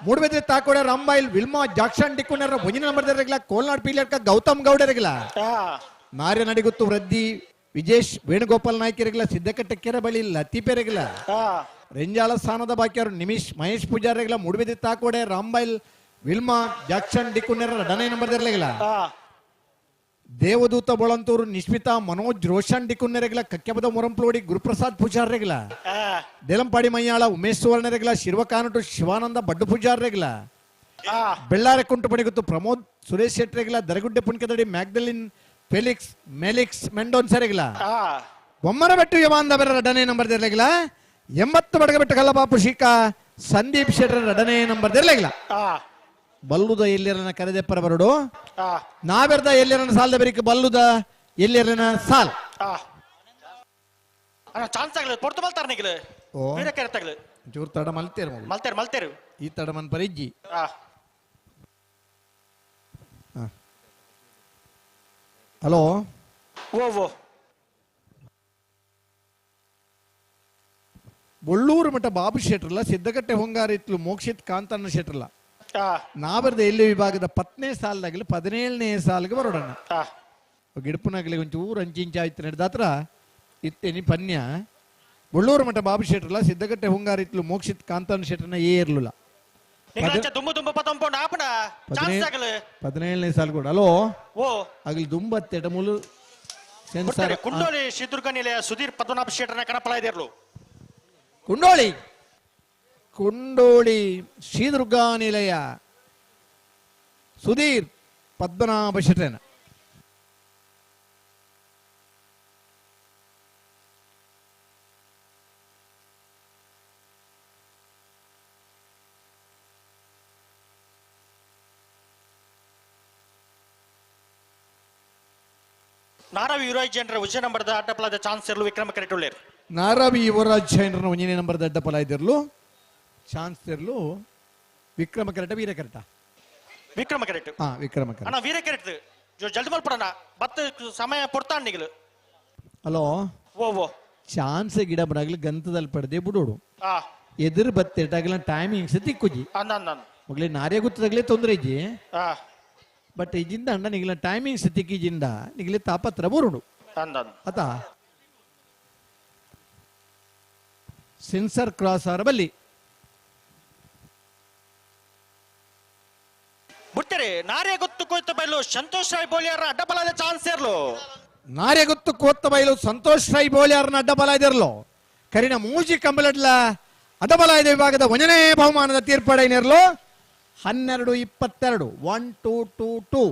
ಮೂಡಬಿದ್ರಿ ತಾಕೋಡೆ ರಾಂಬಾಯಿಲ್ ವಿಲ್ಮಾ ಜಾಕ್ಷನ್ ಡಿಕ್ಕುನರ ಒಂಜನೇ ನಂಬರ್ ದರ್ರೆಗಿಲ್ಲ ಕೋಲ್ನಾಡ್ ಪೀಲೆಡ್ಕ ಗೌತಮ್ ಗೌಡರಿಗಿಲ್ಲ ನಾರ್ಯ ನಡಿಗುತ್ತು ವೃದ್ಧಿ ವಿಜೇಶ್ ವೇಣುಗೋಪಾಲ್ ನಾಯ್ಕರಿಗಿಲ್ಲ ಸಿದ್ದಕಟ್ಟೆ ಕೆರೆ ಬಳಿ ಲತೀಪೆರಿಗಿಲ್ಲ ರೆಂಜಾಳ ಸ್ಥಾನದ ಬಾಕಿಯವರು ನಿಮಿಷ್ ಮಹೇಶ್ ಪೂಜಾರಿಗಿಲ್ಲ ಮೂಡಬಿದ್ರಿ ತಾಕೋಡೆ ರಾಂಬಾಯಿಲ್ ವಿಲ್ಮಾ ಜಾಕ್ಷನ್ ಡಿಕ್ಕುನರ ರೆಡನೇ ನಂಬರ್ ದರ್ಲೆಗಿಲ್ಲ ದೇವದೂತ ಬೊಳಂತೂರು ನಿಶ್ಮಿತಾ ಮನೋಜ್ ರೋಷನ್ ಡಿಕುನ್ನೆರೆಗಿಲ್ಲ ಕಕ್ಕೆಬದ ಮುರಂಪ್ಲೋಡಿ ಗುರುಪ್ರಸಾದ್ ಪೂಜಾರ್ರೆಗಿಲ್ಲ ದೇಲಂಪಾಡಿ ಮಯ್ಯಾಳ ಉಮೇಶ್ ಸುವರ್ಣರೆಗಿಲ್ಲ ಶಿರ್ವಕಾನಟು ಶಿವಾನಂದ ಬಡ್ಡು ಪೂಜಾರ್ರೆಗಿಲ್ಲ ಬೆಳ್ಳಾರೆ ಕುಂಟು ಪಣಿಗುತ್ತು ಪ್ರಮೋದ್ ಸುರೇಶ್ ಶೆಟ್ರೆಗಿಲ್ಲ ದರಗುಡ್ಡೆ ಪುಣ್ಕದಡಿ ಮ್ಯಾಗ್ದಲಿನ್ ಫೆಲಿಕ್ಸ್ ಮೆಲಿಕ್ಸ್ ಮೆಂಡೋನ್ ಸೆರೆಗಿಲ್ಲ ಒಮ್ಮರ ಬೆಟ್ಟು ಯವಾಂದ ಬೆರ ರೆಡನೇ ನಂಬರ್ ದರ್ಲೆಗಿಲ್ಲ 80 ಬಡಗಬೆಟ್ಟು ಕಲ್ಲಬಾಪು ಶಿಖಾ ಸಂದೀಪ್ ಶೆಟ್ರ ರೆಡನೇ ನಂಬರ್ ದರ್ಲೆಗಿಲ್ಲ ಬಲ್ಲುದ ಎಲ್ಲಿರನ ಕರೆದೆಪ್ಪರ ಬರಡು ನಾವೆರ್ದ ಎಲ್ಲಿರನ ಸಾಲದ ಬೆರಿಕೆ ಬಲ್ಲುದ ಎಲ್ಲಿರನ ಸಾಲ್ ಚಾನ್ಸ್ ಆಗಲಿ ಪೊರ್ತು ಮಲ್ತಾರ ನಿಗಲು ಬೇರೆ ಕರೆ ತಗಲು ಚೂರ್ ತಡ ಮಲ್ತೇರು ಈ ತಡ ಮನ್ ಪರಿಜ್ಜಿ ಹಲೋ ಓ ಬೊಳ್ಳೂರು ಮಠ ಬಾಬು ಶೆಟ್ರಲ್ಲ ಸಿದ್ದಗಟ್ಟೆ ಹೊಂಗಾರಿತ್ಲು ಮೋಕ್ಷಿತ್ ಕಾಂತಣ್ಣ ಶೆಟ್ರಲ್ಲ ನಾಬರ್ದ ಎಲ್ಲಿ ವಿಭಾಗದ 10ನೇ ಸಾಲದಾಗಲಿ 17ನೇ ಸಾಲಿಗೆ ಬರೋಡಣ್ಣ ಗಿಡಪನಾಗಲಿ ಒಂಚೂರು ಅಂಚಿಂಚ ಆಯ್ತು ನಡೆದಾತ್ರ ಇತ್ತೇನಿ ಪನ್ಯ ಬೊಳ್ಳೂರು ಮಠ ಬಾಬು ಶೆಟ್ರಲ್ಲ ಸಿದ್ದಗಟ್ಟೆ ಹೊಂಗಾರಿತ್ಲು ಮೋಕ್ಷಿತ್ ಕಾಂತಣ್ಣ ಶೆಟ್ರನ್ನ ಏರ್ಲಿಲ್ಲ 17ನೇ ಸಾಲ್ ಕೂಡ ಹಲೋ ಆಗಲಿ ದುಂಬತ್ತೆಟ ಮೂಲು ಸೆನ್ಸಾರ್ ಕುಂಡೋಳಿ ಶ್ರೀದುರ್ಗ ನಿಲಯ ಸುಧೀರ್ ಪದ್ಮನಾಭ ಶೆಟ್ಟರ್ನ ಕಣಪಲ ಇದಿರ್ಲು ಕುಂಡೋಳಿ ಶ್ರೀದುರ್ಗ ನಿಲಯ ಸುಧೀರ್ ಪದ್ಮನಾಭ ಶೆಟ್ಟರನ ನಾರಾವಿ ಯುವರಾಜ್ ಜನರ ಉಜ್ಜ ನಂಬರ್ದ ಅಡ್ಡಪಲದ ಚಾನ್ಸ್ ಇರಲು ವಿಕ್ರಮ ಕರೆಟುಳ್ಳೇರು ನಾರಾವಿ ಯುವರಾಜ್ ಜೈನರನ ಒಂಜನೇ ನಂಬರ್ದ ಅಡ್ಡಪಲ ಇದಿರ್ಲು ಚಾನ್ಸ್ ಇರ್ಲು ವಿಕ್ರಮ ಕರೆಟ ವೀರ ಕರೆಟ ವಿಕ್ರಮ ಕರೆಟ್ ವಿಕ್ರಮ ಕರೆಟ್ ಅಣ್ಣ ವೀರ ಕರೆಟ್ ಜಲ್ದಿ ಮಲ್ಪಡಣ ಬತ್ತ ಸಮಯ ಪಡ್ತಾಣ ನಿಗಲು ಹಲೋ ಓ ಚಾನ್ಸ್ ಗಿಡ ಬರಾಗ್ಲಿ ಗಂತದಲ್ಲಿ ಪಡೆದೆ ಬಿಡೋಡು ಎದುರು ಬತ್ತೆಟಾಗಲ ಟೈಮಿಂಗ್ಸ್ ತಿಕ್ಕುಜಿ ಮಗ್ಲಿ ನಾರೇ ಗೊತ್ತದಾಗ್ಲೇ ತೊಂದರೆ ಇಜ್ಜಿ ಬಟ್ ಇಜಿಂದ ಅಂಡ ನಿಗಲ ಟೈಮಿಂಗ್ಸ್ ತಿಕ್ಕಿಜಿಂದ ನಿಗಲಿ ತಾಪತ್ರ ಬರುಡು ಅತ ಸೆನ್ಸರ್ ಕ್ರಾಸ್ ಆರ ಬಲ್ಲಿ ಬಿಟ್ಟರೆ ನಾರೇ ಗೊತ್ತು ಕೊಯ್ತ ಬೈಲು ಸಂತೋಷ್ ರಾಯ್ ಬೋಲಿಯಾರ ಅಡ್ಡಬಲದ ಚಾನ್ಸ್ ಇರ್ಲು ನಾರೇ ಗೊತ್ತು ಕೋತ್ತ ಬೈಲು ಸಂತೋಷ್ ರಾಯ್ ಬೋಲಿಯಾರ್ನ ಅಡ್ಡಬಲ ಇದಿರ್ಲು ಕರಿನ ಮೂಜಿ ಕಂಬಲಡ್ಲ ಅಡ್ಡಬಲ ಇದೆ ವಿಭಾಗದ 1ನೇ ಬಹುಮಾನದ ತೀರ್ಪಡೆನಿರ್ಲು 12-22 1-2-2-2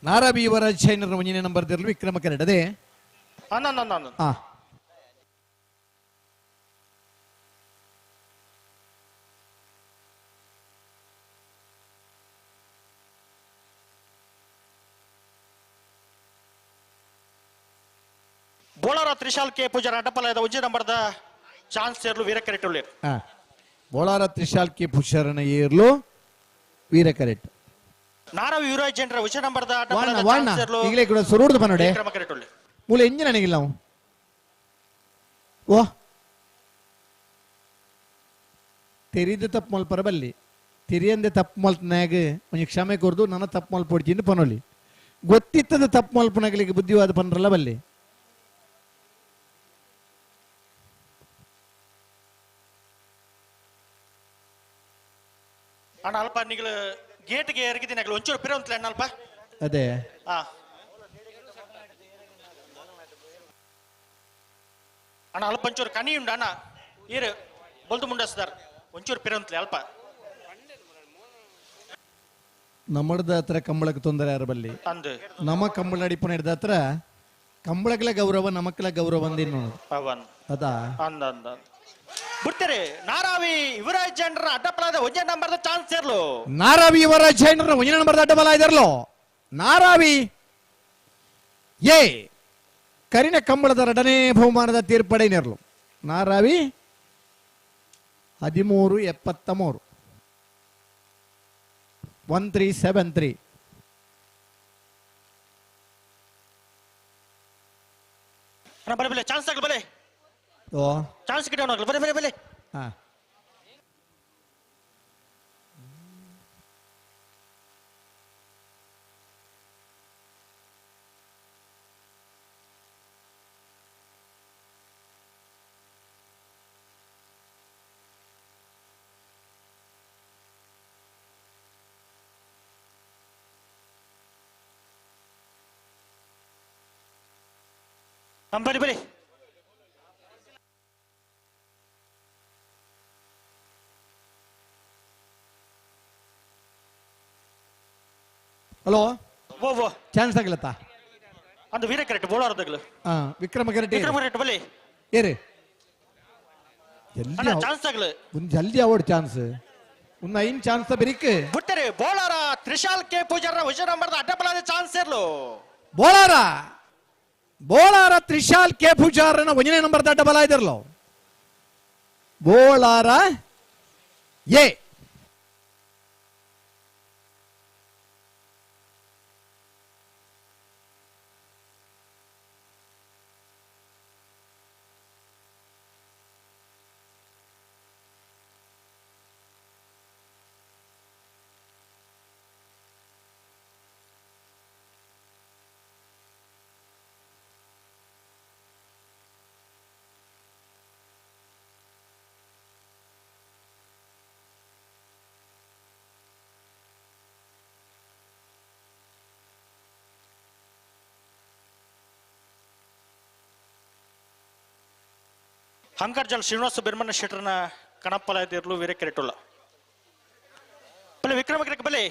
ನಾರಾಬಿ ಯುವರಾಜ್ ಶೈನರ್ 1ನೇ ನಂಬರ್ ದಿರ್ಲು ವಿಕ್ರಮ ಕರೆಡದೆ ಬೋಳಾರ ತ್ರಿಶಾಲ್ ಕೆ ಪೂಜಾರ ಅಡ್ಡಪಲದ ಉಜ್ಜ ನಂಬರ್ದ ಚಾನ್ಸ್ ಇರ್ಲು ವೀರ ಕರೆಟುಳ್ಳೇರು ಬೋಳಾರ ತ್ರಿಶಾಲ್ ಕೆ ಪುಷರನ ಏರ್ಲು ವೀರ ಕರೆಟ್ ನಾರಾವಿ ಯುವರಾಜ್ ಜನರ ಉಜ್ಜ ನಂಬರ್ದ ಈಗಲೇ ಕೂಡ ಸುರುಡ್ದು ಬನ್ನಡೆ ಮೂಲ ಎಂಜಿನ ನನಗಿಲ್ಲ ಓ ತೆರಿದ ತಪ್ಪು ಮಲ್ಪರ ಬಲ್ಲಿ ತೆರಿಯಂದೆ ತಪ್ಪು ಮಲ್ತನಾಗ ಒಂಜಿ ಕ್ಷಮೆ ಕೊರ್ದು ನನ್ನ ತಪ್ಪು ಮಲ್ಪೊಡ್ಚಿಂದು ಪನೋಲಿ ಗೊತ್ತಿತ್ತದ ತಪ್ಪು ಮಲ್ಪನಗಳಿಗೆ ಬುದ್ಧಿವಾದ ಪಂಡ್ರಲ್ಲ ಬಲ್ಲಿ ಅಣ್ಣ ಅಲ್ಪ ನೀವು ಗೇಟ್ಗೆ ಎರಗಿದ್ದೀನಿ ಒಂಚೂರು ಪಿರ ಅಂತಲೇ ಅಣ್ಣ ಅಲ್ಪ ಅದೇ ಅಣ್ಣ ಅಲ್ಪ ಒಂಚೂರು ಕನಿ ಉಂಡು ಅಣ್ಣ ಈರು ಬೊಲ್ದು ಮುಂಡಸ್ದಾರ್ ಒಂಚೂರು ಪಿರ ಅಂತಲೇ ಅಲ್ಪ ನಮ್ಮದ ಹತ್ರ ಕಂಬಳಕ್ಕೆ ತೊಂದರೆ ಯಾರ ಬಲ್ಲಿ ನಮ್ಮ ಕಂಬಳ ಅಡಿಪಣ ಹಿಡ್ದ ಹತ್ರ ಕಂಬಳಗಳ ಗೌರವ ನಮಕ್ಕಳ ಗೌರವ ಅಂದಿನ ಅದಾ ಬಿಡ್ತೀರಿ ನಾರಾವಿ ಯುವರಾಜ್ ಜನರ ಅಡ್ಡಪಲಾದ ಒಂದೇ ನಂಬರ್ದ ಚಾನ್ಸ್ ಇರ್ಲು ನಾರಾವಿ ಯುವರಾಜ್ ಜನರ ಒಂದೇ ನಂಬರ್ದ ಅಡ್ಡಬಲ ಇದಾರಲ್ಲ ನಾರಾವಿ ಏ ಕರಿನ ಕಂಬಳದ ಎರಡನೇ ಬಹುಮಾನದ ತೀರ್ಪಡೆನಿರ್ಲು ನಾರಾವಿ 1373 1373 ಬಲೆ ಬಲೆ ಚಾನ್ಸ್ ಆಗಲಿ ಬಲೆ ಚಾನ್ಸ್ ಕಿಟ್ಟವನು ಆಗಲಿ ಬಲೆ ಬಲೆ ಬಲೆ ಬಲಿ ಬಲಿ ಹಲೋ ಓ ಚಾನ್ಸ್ ಆಗ್ಲತ್ತಾ ಅಂದು ವೀರ ಕರೆಕ್ಟ್ ಬೋಳಾರ್ ದಗ್ಲು ವಿಕ್ರಮ ಕರೆಕ್ಟ್ ಬಲಿ ಏರಿ ಅಣ್ಣ ಚಾನ್ಸ್ ಆಗ್ಲು ಒಂದು ಜಲ್ದಿ ಅವಡ್ ಚಾನ್ಸ್ ಒಂದು 5 ಚಾನ್ಸ್ ಬೆರಿಕ್ ಬಿಟ್ಟರೆ ಬೋಳಾರ ತ್ರಿಶಾಲ್ ಕೆ ಪೂಜಾರ ವಿಜಯ ನಂಬರ್ದ ಅಡ್ಡಪಲಾದ ಚಾನ್ಸ್ ಇರ್ಲು ಬೋಳಾರ ತ್ರಿಶಾಲ್ ಕೆ ಪೂಜಾರನ ಒಂದನೇ ನಂಬರ್ ದಡ್ಡ ಬಲ ಇದಿರಲ್ಲ ಬೋಳಾರ ಎ ಹಂಕರ್ಜಲ್ ಶ್ರೀನಿವಾಸ ಬಿರ್ಮಣ್ಣ ಶೆಟ್ಟರ್ನ ಕಣಪ್ಪಲ ಇರ್ಲು ವೀರ ಕೆರೆಟುಲ್ಲ ಬಲೆ ವಿಕ್ರಮ ಕೆರೆಕ್ ಬಲೆ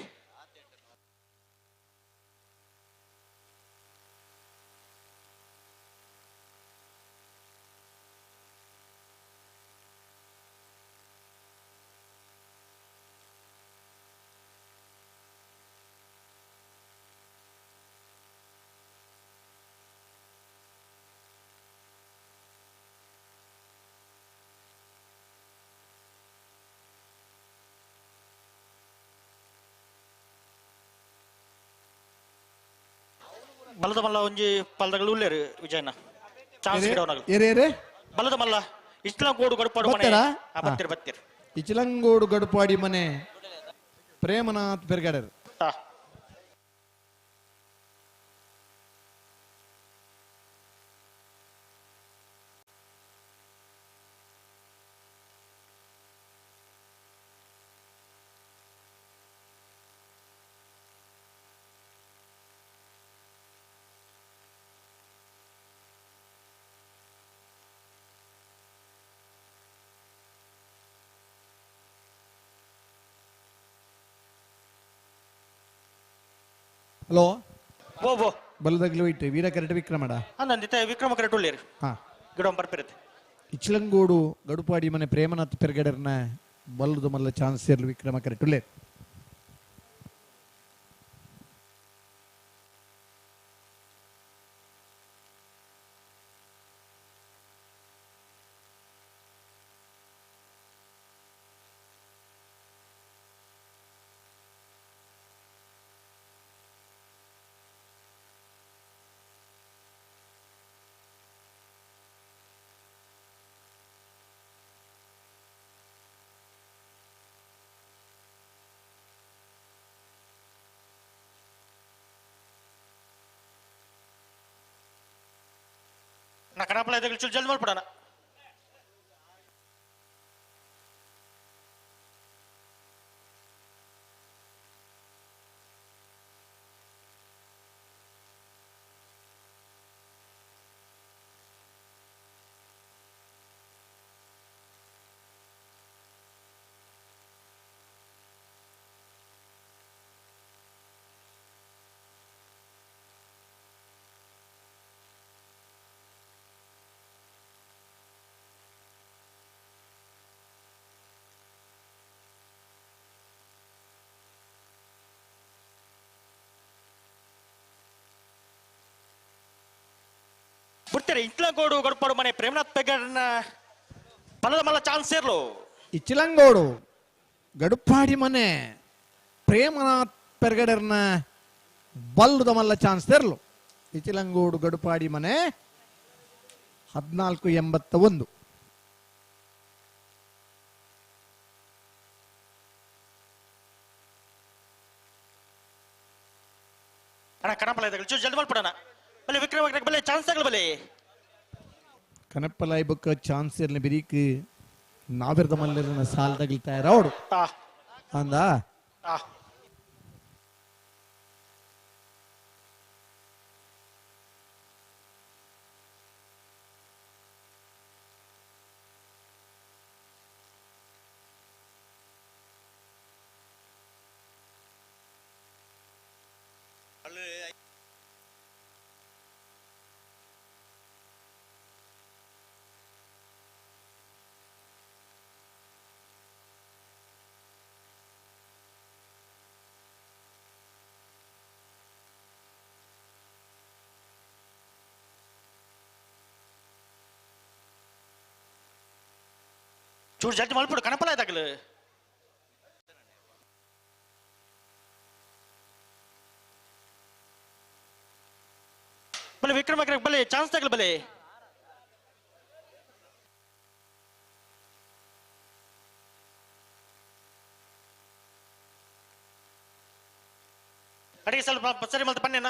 ಬಲದ ಮಲ್ಲ ಒಂಜಿ ಪಲ್ದಗಳು ಉಳ್ಳೇರು ವಿಜಯನ ಚಾನ್ಸ್ ಏರೇ ಬಲದ ಮಲ್ಲ ಇಚ್ಲಂಗೋಡು ಗಡುಪಾಡು ಮನೆ ಬತ್ತಿರ ಬತ್ತಿರ ಇಚ್ಲಂಗೋಡು ಗಡುಪಾಡಿ ಮನೆ ಪ್ರೇಮನಾಥ್ ಬೆರ್ಗಡರ್ ಹಲೋ ಓ ಬಲದಗ್ಲು ಇಟ್ಟು ವೀರ ಕರೆಕ್ಟ್ ವಿಕ್ರಮಡ ಅಂದಿತ್ತೆ ವಿಕ್ರಮ ಕರೆಕ್ಟ್ ಉಳ್ಳೇರು ಗಿಡ ಬರ್ಪಿರುತ್ತೆ ಇಚ್ಲಂಗೋಡು ಗಡುಪಾಡಿ ಮನೆ ಪ್ರೇಮನಾಥ್ ಪೆರ್ಗಡರ್ನ ಬಲ್ಲದು ಮಲ್ಲ ಚಾನ್ಸ್ ಇರ್ಲು ವಿಕ್ರಮ ಕರೆಕ್ಟ್ ಉಳ್ಳೇರು ನಾ ಕಣಪಲ ಎದುರು ಚೂರು ಜಲ್ದಿ ಮಾಡ್ಬಿಡೋಣ. ಬಿಡ್ತಾರೆ ಇಟ್ಲಗೋಡು ಗಡ್ಪಾಡು ಮನೆ ಪ್ರೇಮನಾಥ್ ಪೆಗರ್ನ ಬಲದ ಮಲ್ಲ ಚಾನ್ಸ್ ಇರ್ಲು. ಇಚ್ಚಲಂಗೋಡು ಗಡುಪಾಡಿ ಮನೆ ಪ್ರೇಮನಾಥ್ ಪೆರ್ಗಡರ್ನ ಬಲ್ಲುದ ಮಲ್ಲ ಚಾನ್ಸ್ ತೆರಲು. ಇಚಿಲಂಗೋಡು ಗಡುಪಾಡಿ ಮನೆ 1481. ಅಣ್ಣ ಕಣಪಲ ಎದುರು ಚೂರು ಜಲ್ದಿ ಮಾಡ್ಬಿಡೋಣ. ಬಲೆ ವಿಕ್ರಮ ಬಲೆ ಚಾನ್ಸ್ ಆಗಲು ಬಲೆ ಕನಪ್ಪಲಾಯ್ ಬುಕ್ಕ ಚಾನ್ಸ್ ಇರ್ಲಿ ಬಿರಿಕ್ ನಾವಿರ್ದ ಮಲ್ಲರಿನ ಸಾಲ್ ತಗಿಲ್ತಾ ಇರೋಡು ಅಂದ. ಚೂರು ಜಲ್ದಿ ಮಾಡ್ಬಿಡು ಕಣಪಲ ಇದಾಗಲು. ಬಲೆ ವಿಕ್ರಮ ಬಲೆ ಚಾನ್ಸ್ ತಗಲು ಬಲೆ. ಅಡಿಗೆ ಸ್ವಲ್ಪ ಸರಿ ಮಲ್ತ ಪನ್ನೇನ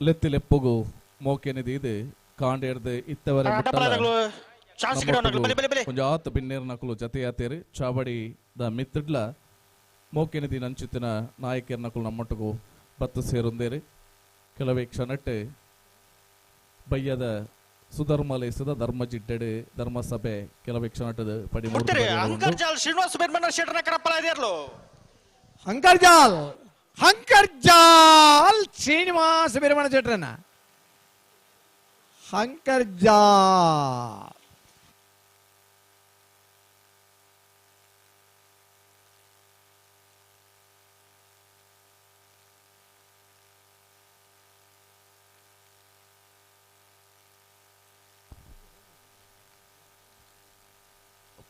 ಲೆತ್ತಿಲೆಪ್ಪುಗು ಮೋಕೆನಿದೆ ಇದು ಕಾಂಡೇರ್ದು ಇತ್ತವರೆ ಕೊಂಚ ಆತ ಬಿನ್ನೇರ್ ನಕಲು ಜತೆಯಾತೇರು ಚಾವಡಿ ದ ಮಿತ್ತಿಡ್ಲ ಮೋಕೆನಿದಿ ನಂಚಿತ್ತಿನ ನಾಯಕರ ನಕಲು ನಮ್ಮೊಟ್ಟಗು ಬತ್ತು ಸೇರುಂದೇರು ಕೆಲವೇ ಕ್ಷಣಟ್ಟು ಬಯ್ಯದ ಸುಧರ್ಮಲೇಸದ ಧರ್ಮ ಜಿಡ್ಡೆಡು ಧರ್ಮಸಭೆ ಕೆಲವೇ ಕ್ಷಣಟ್ಟದ ಪಡಿ ಅಂಕರ್ಜಾಲ್ ಶ್ರೀನಿವಾಸ ಬೆರ್ಮಣ್ಣ ಶೆಟ್ಟರ್ನ ಕಣಪಲ ಇದೆಯರ್ಲು. ಅಂಕರ್ಜಾಲ್ ಅಂಕರ್ಜಾಲ್ ಶ್ರೀನಿವಾಸ ಬೆರಮಣ ಶೆಟ್ಟರನ ಅಂಕರ್ಜಾಲ್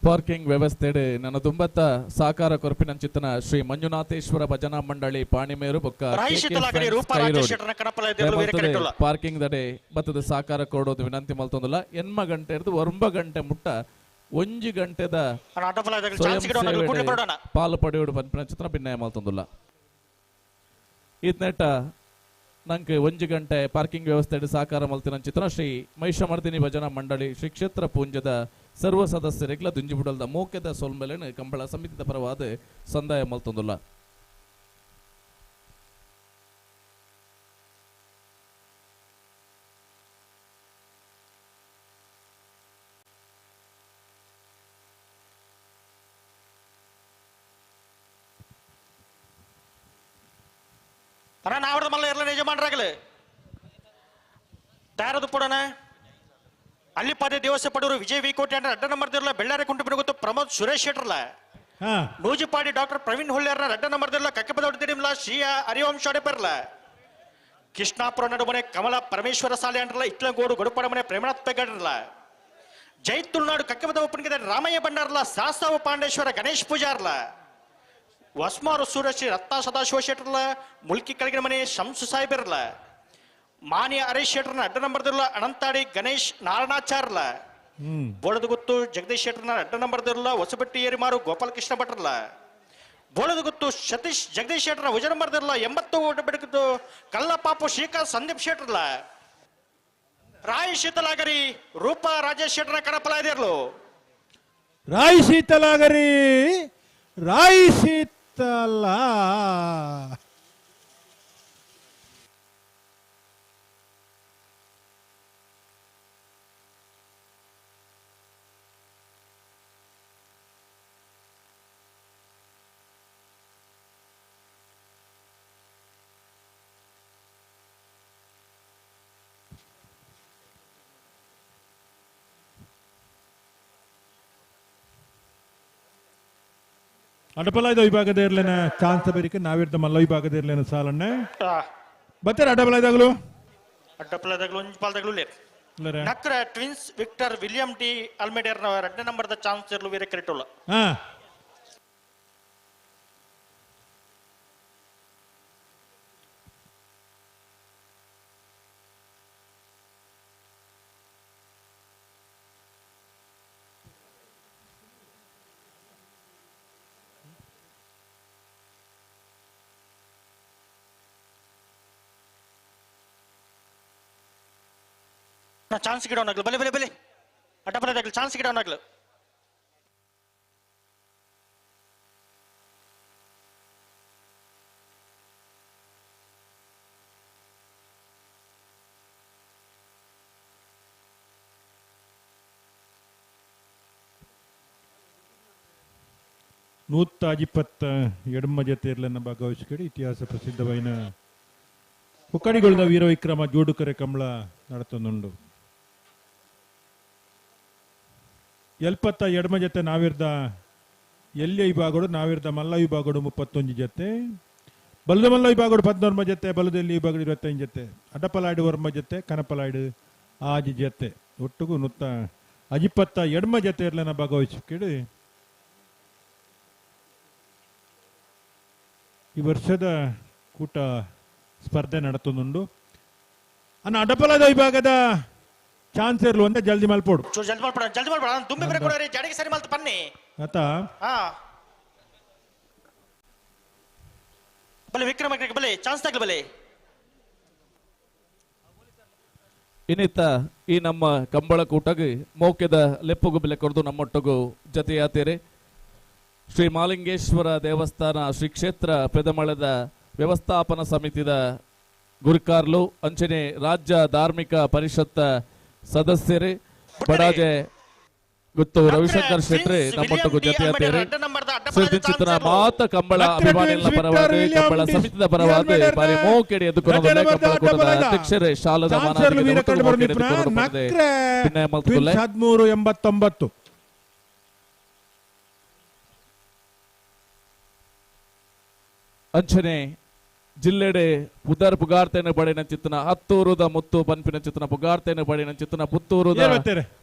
ಪಾರ್ಕಿಂಗ್ ವ್ಯವಸ್ಥೆ ನನ್ನ ತುಂಬತ್ತ ಸಾಕಾರ ಕೊರಪಿನಂಚಿತ್ತನ ಶ್ರೀ ಮಂಜುನಾಥೇಶ್ವರ ಭಜನಾ ಮಂಡಳಿ ಪಾಣಿಮೇರು ಬೊಕ್ಕ ಪಾರ್ಕಿಂಗ್ ದಡೆ ಬತ್ತದ ಸಾಕಾರ ಕೊಡೋದು ವಿನಂತಿ ಮಲ್ತೊಂದಿಲ್ಲ 8 ಗಂಟೆ ಇರ್ದು 9 ಗಂಟೆ ಮುಟ್ಟ 1 ಗಂಟೆದ ಪಾಲು ಪಡೆಯೋಡು ಪಂಪಿನಂಚಿತ್ತನ ಭಿನ್ನಯ ಮಲ್ತೊಂದಿಲ್ಲ ಇದ್ನೆಟ್ಟ ನಂಗೆ 1 ಗಂಟೆ ಪಾರ್ಕಿಂಗ್ ವ್ಯವಸ್ಥೆ ಸಾಕಾರ ಮಲ್ತಿನಂಚಿತ್ತನ ಶ್ರೀ ಮಹಿಷಮರ್ದಿನಿ ಭಜನಾ ಮಂಡಳಿ ಶ್ರೀ ಕ್ಷೇತ್ರ ಪೂಂಜದ ಸರ್ವ ಸದಸ್ಯರಿಗ್ಲ ದುಂಜಿಬುಡಲ್ದ ಮೋಕೆದ ಸೋಲ್ಮೆಲೆನ್ ಕಂಬಳ ಸಮಿತಿದ ಪರವಾದ ಸಂದಾಯ ಮಲ್ತೊಂದುಲ್ಲ. ನಾವರದ ಮಲ್ಲ ಎಲ್ಲ ಯಜಮಾನರಾಗಲಿ ತಯಾರದು ಪಡೋಣ. ಅಲ್ಲಿಪಾದೆ ದೇವಸ್ಥ ಪಡೂರು ವಿಜಯ್ ವಿಕೋಟೆ ಅಂದ್ರೆ ಅಡ್ಡ ನಂಬರ್ದಿರಲ್ಲ ಬೆಳ್ಳಾರೆ ಕುಂಟು ಬಿಡುಗುತ್ತ ಪ್ರಮೋದ್ ಸುರೇಶ್ ಶೆಟ್ಟರ್ಲ ನೂಜಿಪಾಡಿ ಡಾಕ್ಟರ್ ಪ್ರವೀಣ್ ಹೊಳ್ಳಿಯರ್ನ ಅಡ್ಡ ನಂಬರ್ದಿರಲ್ಲ ಕಕ್ಕೆ ಹೊಡೆದಿಡಿಮ್ಲ ಶ್ರೀಯ ಹರಿವಂಶ ಅಡೆಪರ್ಲ ಕೃಷ್ಣಾಪುರ ನಡುಮನೆ ಕಮಲ ಪರಮೇಶ್ವರ ಸಾಲೆ ಅಂಡ್ರಲ್ಲ ಇಟ್ಲಗೋಡು ಗಡುಪಡ ಮನೆ ಪ್ರೇಮನಾಥ್ ಪೆಗಡ್ರಲ್ಲ ಜೈ ತುಳುನಾಡು ಕಕ್ಕೆ ಒಪ್ಪನಿಗೆ ರಾಮಯ್ಯ ಬಂಡಾರ್ಲ ಸಾಸ್ತಾವ ಪಾಂಡೇಶ್ವರ ಗಣೇಶ್ ಪೂಜಾರ್ಲ ವಸ್ಮಾರು ಸೂರಶ್ರೀ ರತ್ನ ಸದಾಶಿವ ಶೆಟ್ಟರ್ಲ ಮುಲ್ಕಿ ಕೆಳಗಿನ ಮನೆ ಶಂಸು ಸಾಹಿಬಿರ್ಲ ಮಾನ್ಯ ಹರೀಶ್ ಶೆಟ್ಟರ್ನ ಅಡ್ಡ ನಂಬರ್ದಿರಲ್ಲ ಅನಂತಾಡಿ ಗಣೇಶ್ ನಾರಾಯಣಾಚಾರ್ಲ ಬೋಳದ ಗೊತ್ತು ಜಗದೀಶ್ ಶೆಟ್ಟರ್ನ ಅಡ್ಡ ನಂಬರ್ದಿರಲ್ಲ ಹೊಸಬಟ್ಟಿ ಏರಿಮಾರು ಗೋಪಾಲಕೃಷ್ಣ ಭಟ್ರಲ್ಲ ಬೋಳದ ಗೊತ್ತು ಸತೀಶ್ ಜಗದೀಶ್ ಶೆಟ್ರ ವಜನ ಬರ್ದಿರಲ್ಲ 80 ಬಿಡಕದ್ದು ಕಲ್ಲ ಪಾಪು ಶ್ರೀಕಾಂತ್ ಸಂದೀಪ್ ಶೆಟ್ರಲ್ಲ ರಾಯ್ ಶೀತಲಾಗರಿ ರೂಪ ರಾಜೇಶ್ ಶೆಟ್ರ ಕಡಪಲ ಇದಿರ್ಲು ರಾಯ್ ಶೀತಲಾಗರಿ ರಾಯ್ ಶೀತಲ ಅಡಪಲಾಯ್ದ ವಿಭಾಗದ ಇರ್ಲೇನ ಚಾನ್ಸ್ ಬೇರಿಕೆ ನಾವಿರ್ದ ಮಲ್ಲ ವಿಭಾಗದ ಇರ್ಲೇನ ಸಾಲಣ್ಣ ಬತ್ತಾರೆ ಅಡಪಲಾಯ್ದಾಗ್ಲು ಒಂಜಿ ಪಾಲ್ದಾಗ್ಲು ನಕ್ರ ಟ್ವಿನ್ಸ್ ವಿಕ್ಟರ್ ವಿಲಿಯಂ ಡಿ ಅಲ್ಮೇಡಿಯರ್ 2ನೇ ನಂಬರ್ದ ಚಾನ್ಸ್ ಇರ್ಲು ವೀರ ಕ್ರಿಕೆಟ್ ಹಾ ಚಾನ್ಸ್ ಗಿಡವನಾಗ್ಲು ಬಲೆ ಬಲೆ ಬಲೆ ಅಡ್ಡಪಲದಾಗ್ಲು ಚಾನ್ಸ್ ಗಿಡವನಾಗ್ಲು ನೂತ್ತ ಅಜಿಪ್ಪತ್ತ ಎಡಮ ಜತೆಯರ್ಲನ್ನ ಭಾಗವಹಿಸಿಕಡಿ ಇತಿಹಾಸ ಪ್ರಸಿದ್ಧವಾಯಿನ ಹುಕ್ಕಡಿಗೊಳ್ದ ವೀರವಿಕ್ರಮ ಜೋಡುಕರೆ ಕಂಬಳ ನಡತೊಂದುಂಡು ಎಲ್ಪತ್ತ ಎಡಮ ಜತೆ ನಾವಿರ್ದ ಎಲ್ಯ ವಿಭಾಗಡು ನಾವಿರ್ದ ಮಲ್ಲ ವಿಭಾಗಡು 31 ಜತೆ ಬಲದ ಮಲ್ಲ ವಿಭಾಗಡು 14 ಜತೆ ಬಲದಲ್ಲಿ ವಿಭಾಗಡು 25 ಜತೆ ಅಡ್ಡಪಲಾಯ್ಡು ವರ್ಮ ಜತೆ ಕನಪಲಾಯ್ಡು ಆಜಿ ಜತೆ ಒಟ್ಟಿಗೂ ನುತ್ತ ಅಜಿಪ್ಪತ್ತ ಎಡಮ ಜತೆ ಇರ್ಲನ್ನ ಭಾಗವಹಿಸಿಕಡಿ ಈ ವರ್ಷದ ಕೂಟ ಸ್ಪರ್ಧೆ ನಡತೊಂದುಂಡು ಅನ್ನ ಅಡ್ಡಪಲಾದ ವಿಭಾಗದ ಚಾನ್ಸ್ ಇರ್ಲು ಅಂತ ಜಲ್ದಿ ಮಲ್ಪೋಡು ಜಲ್ದಿ ಮಾಡ್ಬೇಡ ತುಂಬಿ ಬೇರೆ ಕೊಡೋರಿ ಜಡಿಗೆ ಸರಿ ಮಲ್ತ ಬನ್ನಿ ಆತ ಹಾ ಬಲೆ ವಿಕ್ರಮ ಬಲೆ ಚಾನ್ಸ್ ತಗ್ಲು ಬಲೆ ಇನ್ನಿತ್ತ ಈ ನಮ್ಮ ಕಂಬಳ ಕೂಟಗೆ ಮೌಕ್ಯದ ಲೆಪ್ಪುಗು ಬೆಲೆ ಕೊಡ್ದು ನಮ್ಮೊಟ್ಟಗು ಜತೆಯಾತೇರೆ ಶ್ರೀ ಮಾಲಿಂಗೇಶ್ವರ ದೇವಸ್ಥಾನ ಶ್ರೀ ಕ್ಷೇತ್ರ ಪೆದಮಳದ ವ್ಯವಸ್ಥಾಪನಾ ಸಮಿತಿದ ಗುರಿಕಾರ್ಲು ಅಂಚನೆ ರಾಜ್ಯ ಧಾರ್ಮಿಕ ಪರಿಷತ್ ಸದಸ್ಯರೇ ಬಡಾಜೆ ಗೊತ್ತು ರವಿಶಂಕರ್ ಶೆಟ್ಟಿ ನಮ್ಮೊಟ್ಟಿಗೂ ಜೊತೆಯಾತೇರೆ ಚಿತ್ರ ಮಾತ ಕಂಬಳ ಅಭಿಮಾನಿಗಳ ಪರವಾಗಿ ಕಂಬಳ ಸಮಿತಿದ ಪರವಾಗಿ ಬಾರಿ ಮೋಕೆಡಿ ಎದುಕೊಂಡು ಕಂಬಳ ಕೂಟದ ಅಧ್ಯಕ್ಷರೇ ಶಾಲದ ಮಾನವರಿಗೆ 1389 ಅಂಚನೆ ಜಿಲ್ಲೆಡೆ ಪುದರ್ ಪುಗಾರ್ತೇನೆ ಬಡಿನ ಚಿತ್ತನ ಹತ್ತೂರುದ ಮುತ್ತು ಪಂಪಿನ ಚಿತ್ತನ ಪುಗಾರ್ತೇನೆ ಬಡಿನ ಚಿತ್ತನ ಪುತ್ತೂರುದ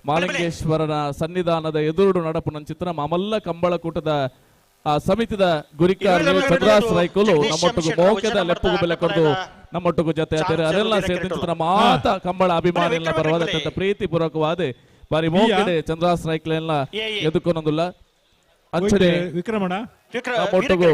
ಮಾಲಿಂಗೇಶ್ವರನ ಸನ್ನಿಧಾನದ ಎದುರು ನಡಪುನ ಚಿತ್ತನ ಮಾಮಲ್ಲ ಕಂಬಳ ಕೂಟದ ಆ ಸಮಿತಿದ ಗುರಿಕಾರ್ಲು ಚಂದ್ರಾಸ್ ರೈಕುಲು ನಮ್ಮೊಟ್ಟಿಗೂ ಮೋಕ್ಯದ ಲೆಪ್ಪುಗು ಬೆಲೆ ಕೊಡ್ದು ನಮ್ಮೊಟ್ಟಿಗೂ ಜೊತೆ ಅದೆಲ್ಲ ಸೇರಿ ಚಿತ್ತನ ಮಾತ ಕಂಬಳ ಅಭಿಮಾನಿಗಳ ಪರವಾದ ಅತ್ಯಂತ ಪ್ರೀತಿ ಪೂರ್ವಕವಾದ ಬಾರಿ ಮೋಕೆಡೆ ಚಂದ್ರಾಸ್ ರೈಕ್ಲೆಲ್ಲ ಎದುಕೊನೊಂದುಲ್ಲ ಅಂಚನೆ ವಿಕ್ರಮಣ ನಮ್ಮೊಟ್ಟಿಗೂ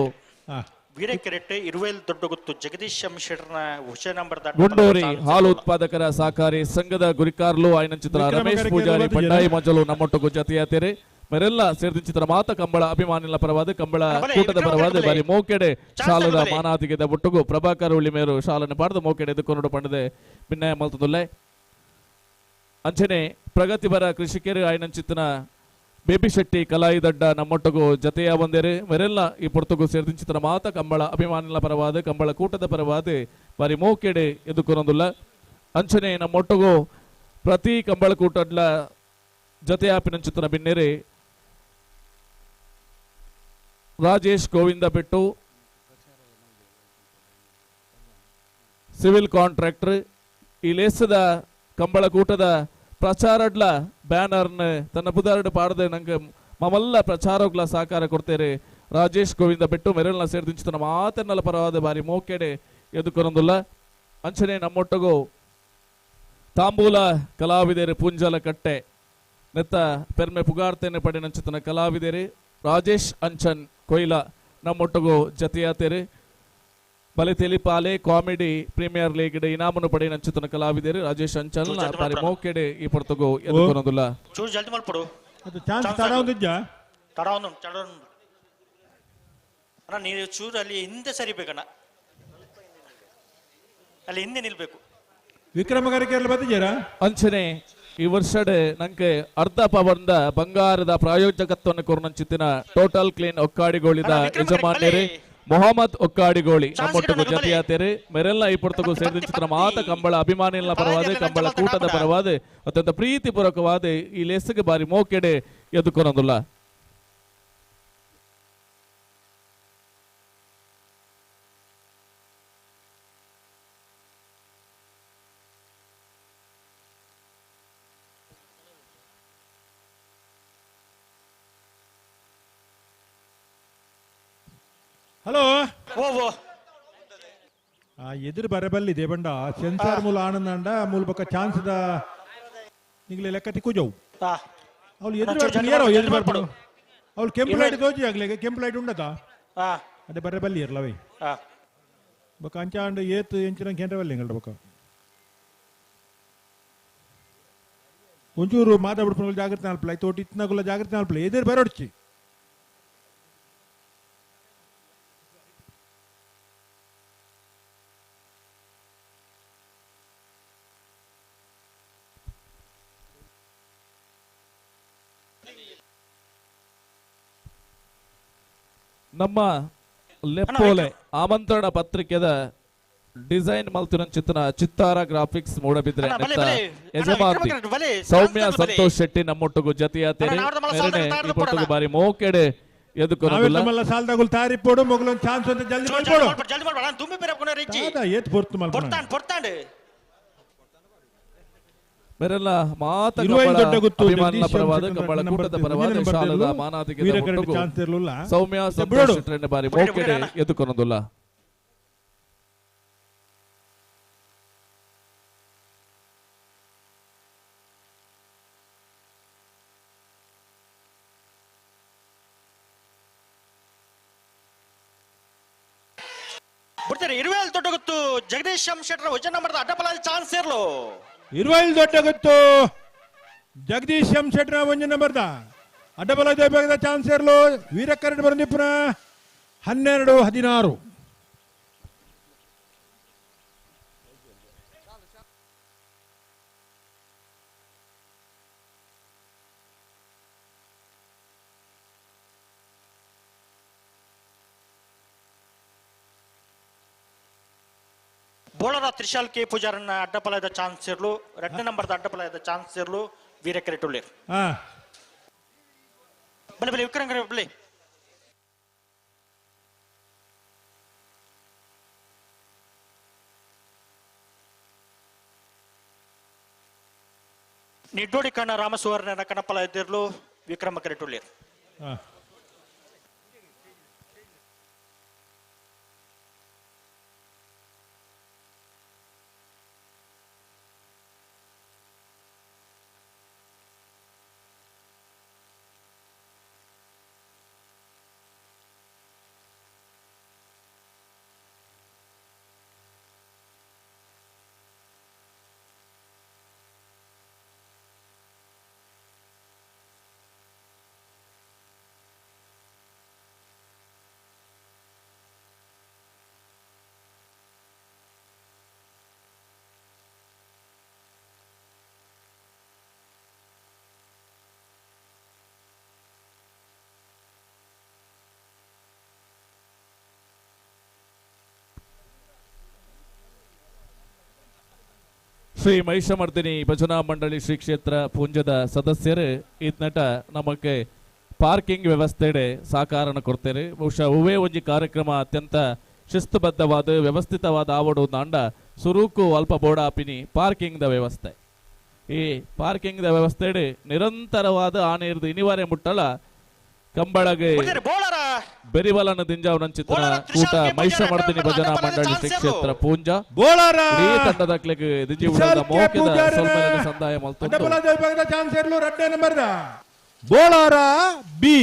ವೀರಕೆರೆಟ್ಟೆ ಇರುವೆಲ್ ದೊಡ್ಡ ಗೊತ್ತು ಜಗದೀಶ್ ಶೆಟ್ಟರ್ನ ಹುಷ ನಂಬರ್ ಗುಂಡೂರಿ ಹಾಲು ಉತ್ಪಾದಕರ ಸಹಕಾರಿ ಸಂಘದ ಗುರಿಕಾರ್ಲು ಆಯ್ನ ಚಿತ್ರ ರಮೇಶ್ ಪೂಜಾರಿ ಬಂಡಾಯಿ ಮಂಜಲು ನಮ್ಮೊಟ್ಟಿಗೂ ಜತೆಯಾತೇರೆ ಮರೆಲ್ಲ ಸೇರಿದ ಚಿತ್ರ ಮಾತ ಕಂಬಳ ಅಭಿಮಾನಿಗಳ ಪರವಾದ ಕಂಬಳ ಕೂಟದ ಪರವಾದ ಬಾರಿ ಮೋಕೆಡೆ ಶಾಲದ ಮಾನಾತಿಗೆದ ಒಟ್ಟಿಗೂ ಪ್ರಭಾಕರ್ ಉಳ್ಳಿಮೇರು ಶಾಲನೆ ಪಾಡ್ದು ಮೋಕೆಡೆ ಎದುಕೊಂಡು ಪಂಡದೆ ಭಿನ್ನಯ ಮಲ್ತದುಲ್ಲೆ ಅಂಚನೆ ಪ್ರಗತಿಪರ ಕೃಷಿಕರು ಆಯ್ನ ಚಿತ್ತನ ಬೇಬಿ ಶೆಟ್ಟಿ ಕಲಾಯಿದಡ್ಡ ನಮ್ಮೊಟ್ಟಿಗೂ ಜತೆಯ ಬಂದೇರೆ ಮರೆಲ್ಲ ಈ ಪೊರ್ತುಗೂ ಸೇರಿದ ಚಿತ್ರ ಮಾತ ಕಂಬಳ ಅಭಿಮಾನಿಗಳ ಪರವಾದ ಕಂಬಳ ಕೂಟದ ಪರವಾದ ಬಾರಿ ಮೋಕೆಡೆ ಎದುಕೊನೊಂದುಲ್ಲ ಅಂಚನೆ ನಮ್ಮೊಟ್ಟಿಗೂ ಪ್ರತಿ ಕಂಬಳ ಕೂಟಡ್ಲ ಜತೆಯಾಪಿನ ಚಿತ್ರ ಬಿನ್ನೆರೆ ರಾಜೇಶ್ ಗೋವಿಂದ ಬೆಟ್ಟು ಸಿವಿಲ್ ಕಾಂಟ್ರಾಕ್ಟರ್ ಈ ಲೇಸದ ಕಂಬಳ ಕೂಟದ ಪ್ರಚಾರಡ್ಲ ಬ್ಯಾನರ್ನ ತನ್ನ ಪುದಾರ್ಡ್ ಪಾಡದೆ ನಂಗೆ ಮಮಲ್ಲ ಪ್ರಚಾರಗ್ಲ ಸಹಕಾರ ಕೊಡ್ತೇರೆ ರಾಜೇಶ್ ಗೋವಿಂದ ಬೆಟ್ಟು ಮೆರಲ್ನ ಸೇರಿದಿಂಚಿತನ ಮಾತನ್ನಲ ಪರವಾದ ಬಾರಿ ಮೋಕೆಡೆ ಎದುಕೊನೊಂದುಲ್ಲ ಅಂಚನೆ ನಮ್ಮೊಟ್ಟಿಗೂ ತಾಂಬೂಲ ಕಲಾವಿದರು ಪುಂಜಲ ಕಟ್ಟೆ ನೆತ್ತ ಪೆರ್ಮೆ ಪುಗಾರ್ತೇನೆ ಪಡಿನಂಚಿತನ ಕಲಾವಿದರು ರಾಜೇಶ್ ಅಂಚನ್ ಕೊಯ್ಲ ನಮ್ಮೊಟ್ಟಿಗೂ ಜತೆಯಾತೇರು ಬಲೆ ತೆಲಿಪಾಲೆ ಕಾಮಿಡಿ ಪ್ರೀಮಿಯರ್ ಲೀಗ್ ಇನಾಮನ್ನು ಪಡೆ ನಂಚುತನ ಕಲಾವಿದರು ರಾಜೇಶ್ ಅಂಚಲ್ನ ಬಾರಿ ಮೋಕೆಡೆ ಈ ಪೊರ್ತುಗು ಎದುಕೊನೊಂದುಲ್ಲ ಚೂರು ಜಲ್ದಿ ಮಲ್ಪಡು ಅದು ಚಾನ್ಸ್ ತಡ ಒಂದಿದ್ದ ತಡ ಒಂದು ಅಣ್ಣ ನೀವು ಚೂರು ಅಲ್ಲಿ ಹಿಂದೆ ಸರಿಬೇಕಣ್ಣ ಅಲ್ಲಿ ಹಿಂದೆ ನಿಲ್ಬೇಕು ವಿಕ್ರಮಗಾರಿಕೆ ಎಲ್ಲ ಬಂದಿದ್ದೀರಾ ಅಂಚನೆ ಈ ವರ್ಷಡೆ ನಂಗೆ ಅರ್ಧ ಪವರ್ದ ಬಂಗಾರದ ಪ್ರಾಯೋಜಕತ್ವವನ್ನು ಕೊರನಂಚಿತ್ತಿನ ಟೋಟಲ್ ಕ್ಲೀನ್ ಒಕ್ಕಾಡಿಗೋಳಿದ ಯಜಮಾನ್ಯರೇ ಮೊಹಮ್ಮದ್ ಒಕ್ಕಾಡಿಗೋಳಿ ನಮ್ಮೊಟ್ಟಿಗೂ ಜತೆಯಾತೇರೆ ಮೆರೆಲ್ಲ ಈ ಪೊರ್ತಗೂ ಸೇರಿದ ಮಾತ ಕಂಬಳ ಅಭಿಮಾನಿಗಳ ಪರವಾದ ಕಂಬಳ ಕೂಟದ ಪರವಾದ ಅತ್ಯಂತ ಪ್ರೀತಿಪೂರ್ವಕವಾದ ಈ ಲೆಸ್ಗೆ ಬಾರಿ ಮೋಕೆಡೆ ಎದುಕೊನೊಂದುಲ್ಲ ಹಲೋ ಓ ಎದುರು ಬರಬಲ್ಲಿದೆ ಬಂಡ ಸೆನ್ಸಾರ್ ಮೂಲ ಆನಂದ ಮೂಲ ಬಕ್ಕ ಚಾನ್ಸ್ ದ ನಿಂಗ್ಲೆ ಲೆಕ್ಕ ತಿಕ್ಕುಜವು ಅವ್ಳು ಎದುರು ಬರ್ಪಡು ಅವ್ಳು ಕೆಂಪು ಲೈಟ್ ತೋಜಿ ಆಗ್ಲಿಗೆ ಕೆಂಪು ಲೈಟ್ ಉಂಡದ ಅದೇ ಬರಬಲ್ಲಿ ಇರ್ಲವೇ ಬಕ್ಕ ಅಂಚಾಂಡ್ ಏತ್ ಎಂಚಿನ ಕೆಂಟವಲ್ಲಿ ಎಂಗಲ್ಡ ಬಕ್ಕ ಒಂಚೂರು ಮಾತಾಡ್ಬಿಡ್ಕೊಂಡು ಜಾಗ್ರತೆ ನಾಲ್ಪಲ ತೋಟಿ ಇತ್ನಾಗುಲ್ಲ ಜಾಗ್ರತೆ ನಾಲ್ಪಲ ಎದುರು ಬರೋಡ್ಚಿ ನಮ್ಮ ಲೆಪ್ಪೋಲೆ ಆಮಂತ್ರಣ ಪತ್ರಿಕೆದ ಡಿಸೈನ್ ಮಲ್ತಿನ ಚಿತ್ತಾರ ಗ್ರಾಫಿಕ್ಸ್ ಮೂಡಬಿದ್ರೆ ಯಜಮಾತಿ ಸೌಮ್ಯ ಸಂತೋಷ್ ಶೆಟ್ಟಿ ನಮ್ಮೊಟ್ಟಿಗೂ ಜತೆಯಾತೇರಿ ಮೇರನೆ ಈ ಪೊಟ್ಟುಗು ಬಾರಿ ಮೋಕೆಡೆ ಎದುಕೊನಲ್ಲ ಸಾಲ್ದಾಗುಲ್ ತಾರಿ ಪೋಡು ಮೊಗಲೊಂದು ಚಾನ್ಸ್ ಅಂತ ಜಲ್ದಿ ಮಾಡ್ಕೊಡು ಜಲ್ದಿ ಮಾಡ್ಬೇಡ ತುಂಬಿ ಬೇರೆ ಕೊನೆ ರಿಚ್ಚಿ ಏತ್ ಪೊರ್ತು ಮಲ್ಪಡ ಪೊರ್ತಾಂಡ್ ಮೇರೆಲ್ಲ ಮಾತ ಅಭಿಮಾನಿಗಳ ಪರವಾದ ಕಂಬಳ ಕೂಟದ ಪರವಾದ ಶಾಲದ ಮಾನಾದಿಗೆ ಸೌಮ್ಯ ಸಂತೋಷ್ ಶೆಟ್ಟಿ ಬಾರಿ ಮೋಕೆಡೆ ಎದುಕೊನೊಂದುಲ್ಲ ಬಿಡ್ತಾರೆ 20 ದೊಡ್ಡ ಗೊತ್ತು ಜಗದೀಶ್ ಶೆಟ್ಟರ್ ವಚನ ಮಾಡಿದ ಅಡ್ಡಬಲದ ಚಾನ್ಸ್ ಇರ್ಲು 20 ದೊಡ್ಡ ಗೊತ್ತು ಜಗದೀಶ್ ಶೆಟ್ಟರ್ ವಂಜನ ಬರ್ದ ಅಡ್ಡಬಲದ ಭಾಗದ chance ಇರ್ಲು ವೀರಕರಡ್ ಬಂದಿಪ್ಪನ 12-16 ಬೋಳರ Trishal K ಪೂಜಾರನ್ನ ಅಡ್ಡಪಲದ chance ಇರ್ಲು 2 ನಂಬರ್ದ ಅಡ್ಡಪಲದ chance ಇರ್ಲು ವೀರಕರೆಟುಳ್ಳಿ ಬಲೆ ಬಲೆ ವಿಕ್ರಂಗರೆ ಬಲೆ ನಿಡ್ಡೋಡಿ ಕಣ್ಣ ರಾಮಸುವರ್ಣನ ಕಣಪಲ ಇದ್ದಿರ್ಲು ವಿಕ್ರಮ ಕರೆಟುಳ್ಳಿ ಶ್ರೀ ಮಹಿಷಮರ್ದಿನಿ ಭಜನಾ ಮಂಡಳಿ ಶ್ರೀ ಕ್ಷೇತ್ರ ಪೂಂಜದ ಸದಸ್ಯರು ಇದ್ನಟ ನಮಗೆ ಪಾರ್ಕಿಂಗ್ ವ್ಯವಸ್ಥೆಡೆ ಸಹಕಾರನ ಕೊಡ್ತಾರೆ ಬಹುಶಃ ಉವೇ ಒಂಜಿ ಕಾರ್ಯಕ್ರಮ ಅತ್ಯಂತ ಶಿಸ್ತುಬದ್ಧವಾದ ವ್ಯವಸ್ಥಿತವಾದ ಆವಡು ನಾಂಡ ಸುರೂಕು ಅಲ್ಪ ಬೋಡಾಪಿನಿ ಪಾರ್ಕಿಂಗ್ ದ ವ್ಯವಸ್ಥೆ ಈ ಪಾರ್ಕಿಂಗ್ ದ ವ್ಯವಸ್ಥೆಡೆ ನಿರಂತರವಾದ ಆನೆರ್ದು ಇನಿವಾರೆ ಮುಟ್ಟಳ ಕಂಬಳಗೆ ಬೆರಿವಲನ ದಿಂಜಾವನಂಚಿತ್ರ ಕೂಟ ಮಹಿಷಮರ್ದಿನಿ ಭಜನಾ ಮಂಡಳಿ ಶ್ರೀ ಕ್ಷೇತ್ರ ಪೂಂಜ ಈ ತಂಡದಕ್ಲೆಗೆ ದಿಜಿವುಳದ ಮೋಕೆದ ಸೊಲ್ಮೆಲನ ಸಂದಾಯ ಮಲ್ತೊಂದು ಚಾನ್ಸ್ ಇರ್ಲು 2 ನಂಬರ್ದ ಬೋಳಾರ ಬಿ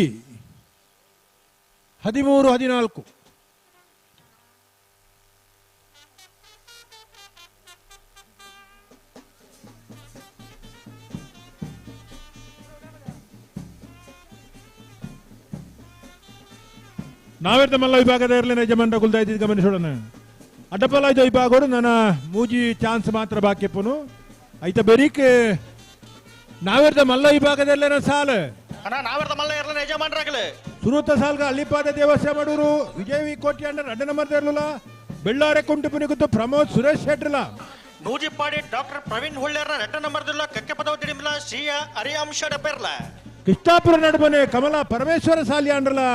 13-14. ನಾವೇರ್ದ ಮಲ್ಲ ವಿಭಾಗದ ಇರಲಿನ ಯಜಮಾನ ಗುಲ್ದಾಯ್ತು ಗಮನಿಸೋಣ ಅಡ್ಡಪಲಾಯ್ದ ವಿಭಾಗರು ನನ್ನ ಮೂಜಿ ಚಾನ್ಸ್ ಮಾತ್ರ ಬಾಕಿಪ್ಪನು ಐತ ಬೆರೀಕ್ ನಾವೇರ್ದ ಮಲ್ಲ ವಿಭಾಗದಲ್ಲೇನ ಸಾಲ ಅಣ್ಣ ನಾವೇರ್ದ ಮಲ್ಲ ಇರಲಿನ ಯಜಮಾನರಾಗಲೇ ಸುರತ ಸಾಲ್ಗ ಅಲ್ಲಿಪಾದ ದೇವಸ್ಥಾನ ಮಾಡೂರು ವಿಜಯವಿ ಕೋಟಿ ಅಂಡರ್ ಅಡ್ಡ ನಂಬರ್ ಇರಲಿಲ್ಲ ಬೆಳ್ಳಾರೆ ಕುಂಟು ಪುನಿಗುತ್ತು ಪ್ರಮೋದ್ ಸುರೇಶ್ ಶೆಟ್ರಲ್ಲ ನೂಜಿಪ್ಪಾಡಿ ಡಾಕ್ಟರ್ ಪ್ರವೀಣ್ ಹುಳ್ಳೆರ ರೆಡ್ಡ ನಂಬರ್ದಿಲ್ಲ ಕಕ್ಕೆ ಪದವತಿಡಿಮಿಲ್ಲ ಶ್ರೀಯ ಅರಿಯಾಂಶ ಡಬ್ಬೆರ್ಲ ಕೃಷ್ಣಾಪುರ ನಡುಮನೆ ಕಮಲ ಪರಮೇಶ್ವರ ಸಾಲಿ ಅಂಡ್ರಲ್ಲ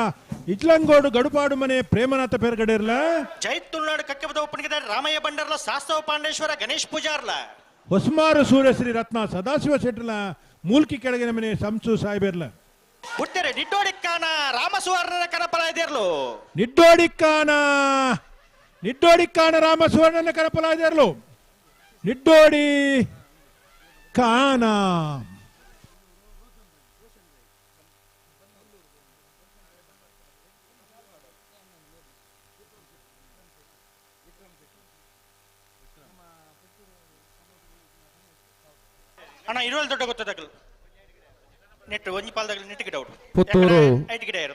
ಇಚ್ಲಂಗೋಡು ಗಡುಪಾಡು ಮನೆ ಪ್ರೇಮನಾಥ ಪೇರ್ಗಡೆ ಇರಲ್ಲ ಜೈತುಳ್ನಾಡು ಕಕ್ಕೆ ಪದವ ಪುಣಿಗಿದ ರಾಮಯ್ಯ ಬಂಡರ್ಲ ಶಾಸ್ತವ ಪಾಂಡೇಶ್ವರ ಗಣೇಶ್ ಪೂಜಾರ್ಲ ಹೊಸ್ಮಾರು ಸೂರ್ಯಶ್ರೀ ರತ್ನ ಸದಾಶಿವ ಶೆಟ್ರಲ್ಲ ಮೂಲ್ಕಿ ಕೆಳಗಿನ ಮನೆ ಸಂಸು ಸಾಯಿಬೇರ್ಲ ಹುಟ್ಟರೆ ನಿಟ್ಟೋಡಿಕ್ಕಾನ ರಾಮಸುವರ್ಣನ ಕರಪಲ ಇದಿರ್ಲು ನಿಡ್ಡೋಡಿಕ್ಕಾನ ರಾಮಸುವರ್ಣನ ಕರಪಲ ಇದಿರ್ಲು ನಿಡ್ಡೋಡಿ ಕಾನ ಅಣ್ಣ ಇರುವಲ್ ದೊಡ್ಡ ಗೊತ್ತದಾಗಲು ನೆಟ್ ಒಂಜಿ ಪಾಲ್ದಾಗಲು ನೆಟ್ ಗಿಡ ಪುತ್ತೂರು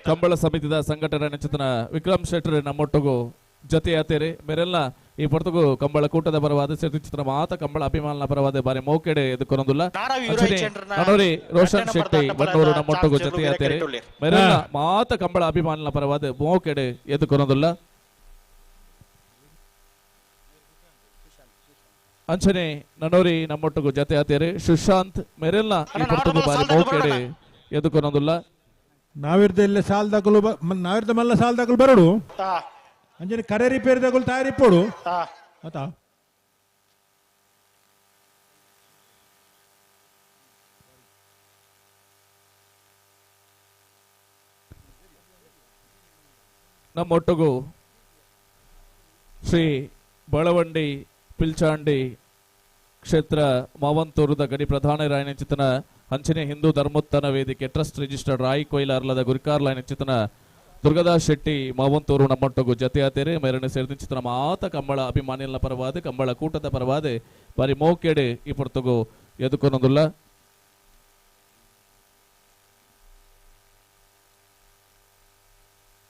ಕಂಬಳ ಸಮಿತಿದ ಸಂಘಟನಾ ನೆಚ್ಚಿತನ ವಿಕ್ರಮ್ ಶೆಟ್ಟರ್ ನಮ್ಮೊಟ್ಟಿಗೂ ಜೊತೆಯಾತೇರಿ ಮೇರೆಲ್ಲ ಈ ಪೊರ್ತುಗು ಕಂಬಳ ಕೂಟದ ಪರವಾದ ಚಿತ್ರ ಮಾತ ಕಂಬಳ ಅಭಿಮಾನ ಪರವಾದ ಬಾರಿ ಮೌಕೆಡೆ ಎದುಕೊನೊಂದುಲ್ಲ ನಡೋರಿ ರೋಷನ್ ಶೆಟ್ಟಿ ಬಣ್ಣೂರು ನಮ್ಮೊಟ್ಟಿಗೂ ಜೊತೆಯಾತೇರಿ ಮೇರೆಲ್ಲ ಮಾತ ಕಂಬಳ ಅಭಿಮಾನ ಪರವಾದ ಮೌಕೆಡೆ ಎದುಕೊನೊಂದುಲ್ಲ ಅಂಚನೆ ನನ್ನೋರಿ ನಮ್ಮೊಟ್ಟಿಗೂ ಜೊತೆ ಆತೇರಿ ಸುಶಾಂತ್ ಮೇರೆಲ್ಲ ಈ ಪೊರ್ತುಗು ಬಾರಿ ಮೌಕೆಡೆ ಎದುಕೊನೊಂದುಲ್ಲ ನಾವಿರ್ದ ಇಲ್ಲೇ ಸಾಲ್ದಾಗಲು ನಾವಿರ್ದ ಮಲ್ಲ ಸಾಲ್ದಾಗಲು ಬರಡು ಅಂಜನೆ ಕರೆ ರಿಪೇರಿ ತಗೊಳ್ ತಯಾರಿಪ್ಪೋಡು ಆತಾ ನಮ್ಮೊಟ್ಟಿಗೂ ಶ್ರೀ ಬಳವಂಡಿ ಪಿಲ್ಚಾಂಡಿ ಕ್ಷೇತ್ರ ಮಾವಂತೂರುದ ಗಡಿ ಪ್ರಧಾನ ರಾಯನಚಿತನ ಹಂಚಿನ ಹಿಂದೂ ಧರ್ಮೋತ್ಥಾನ ವೇದಿಕೆ ಟ್ರಸ್ಟ್ ರಿಜಿಸ್ಟರ್ಡ್ ರಾಯಿ ಕೊಯ್ಲ ಅರ್ಲದ ಗುರಿಕಾರ್ ಲಾಯನಚಿತನ ದುರ್ಗದಾಸ್ ಶೆಟ್ಟಿ ಮಾವಂತೂರು ನಮ್ಮೊಟ್ಟಿಗೂ ಜೊತೆಯಾತೇರಿ ಮೇರನೆ ಸೇರಿದ ಮಾತ ಕಂಬಳ ಅಭಿಮಾನಿಗಳ ಪರವಾದ ಕಂಬಳ ಕೂಟದ ಪರವಾದ ಬಾರಿ ಮೋಕೆಡೆ ಈ ಪೊರ್ತುಗು ಎದುಕೊನೊಂದುಲ್ಲ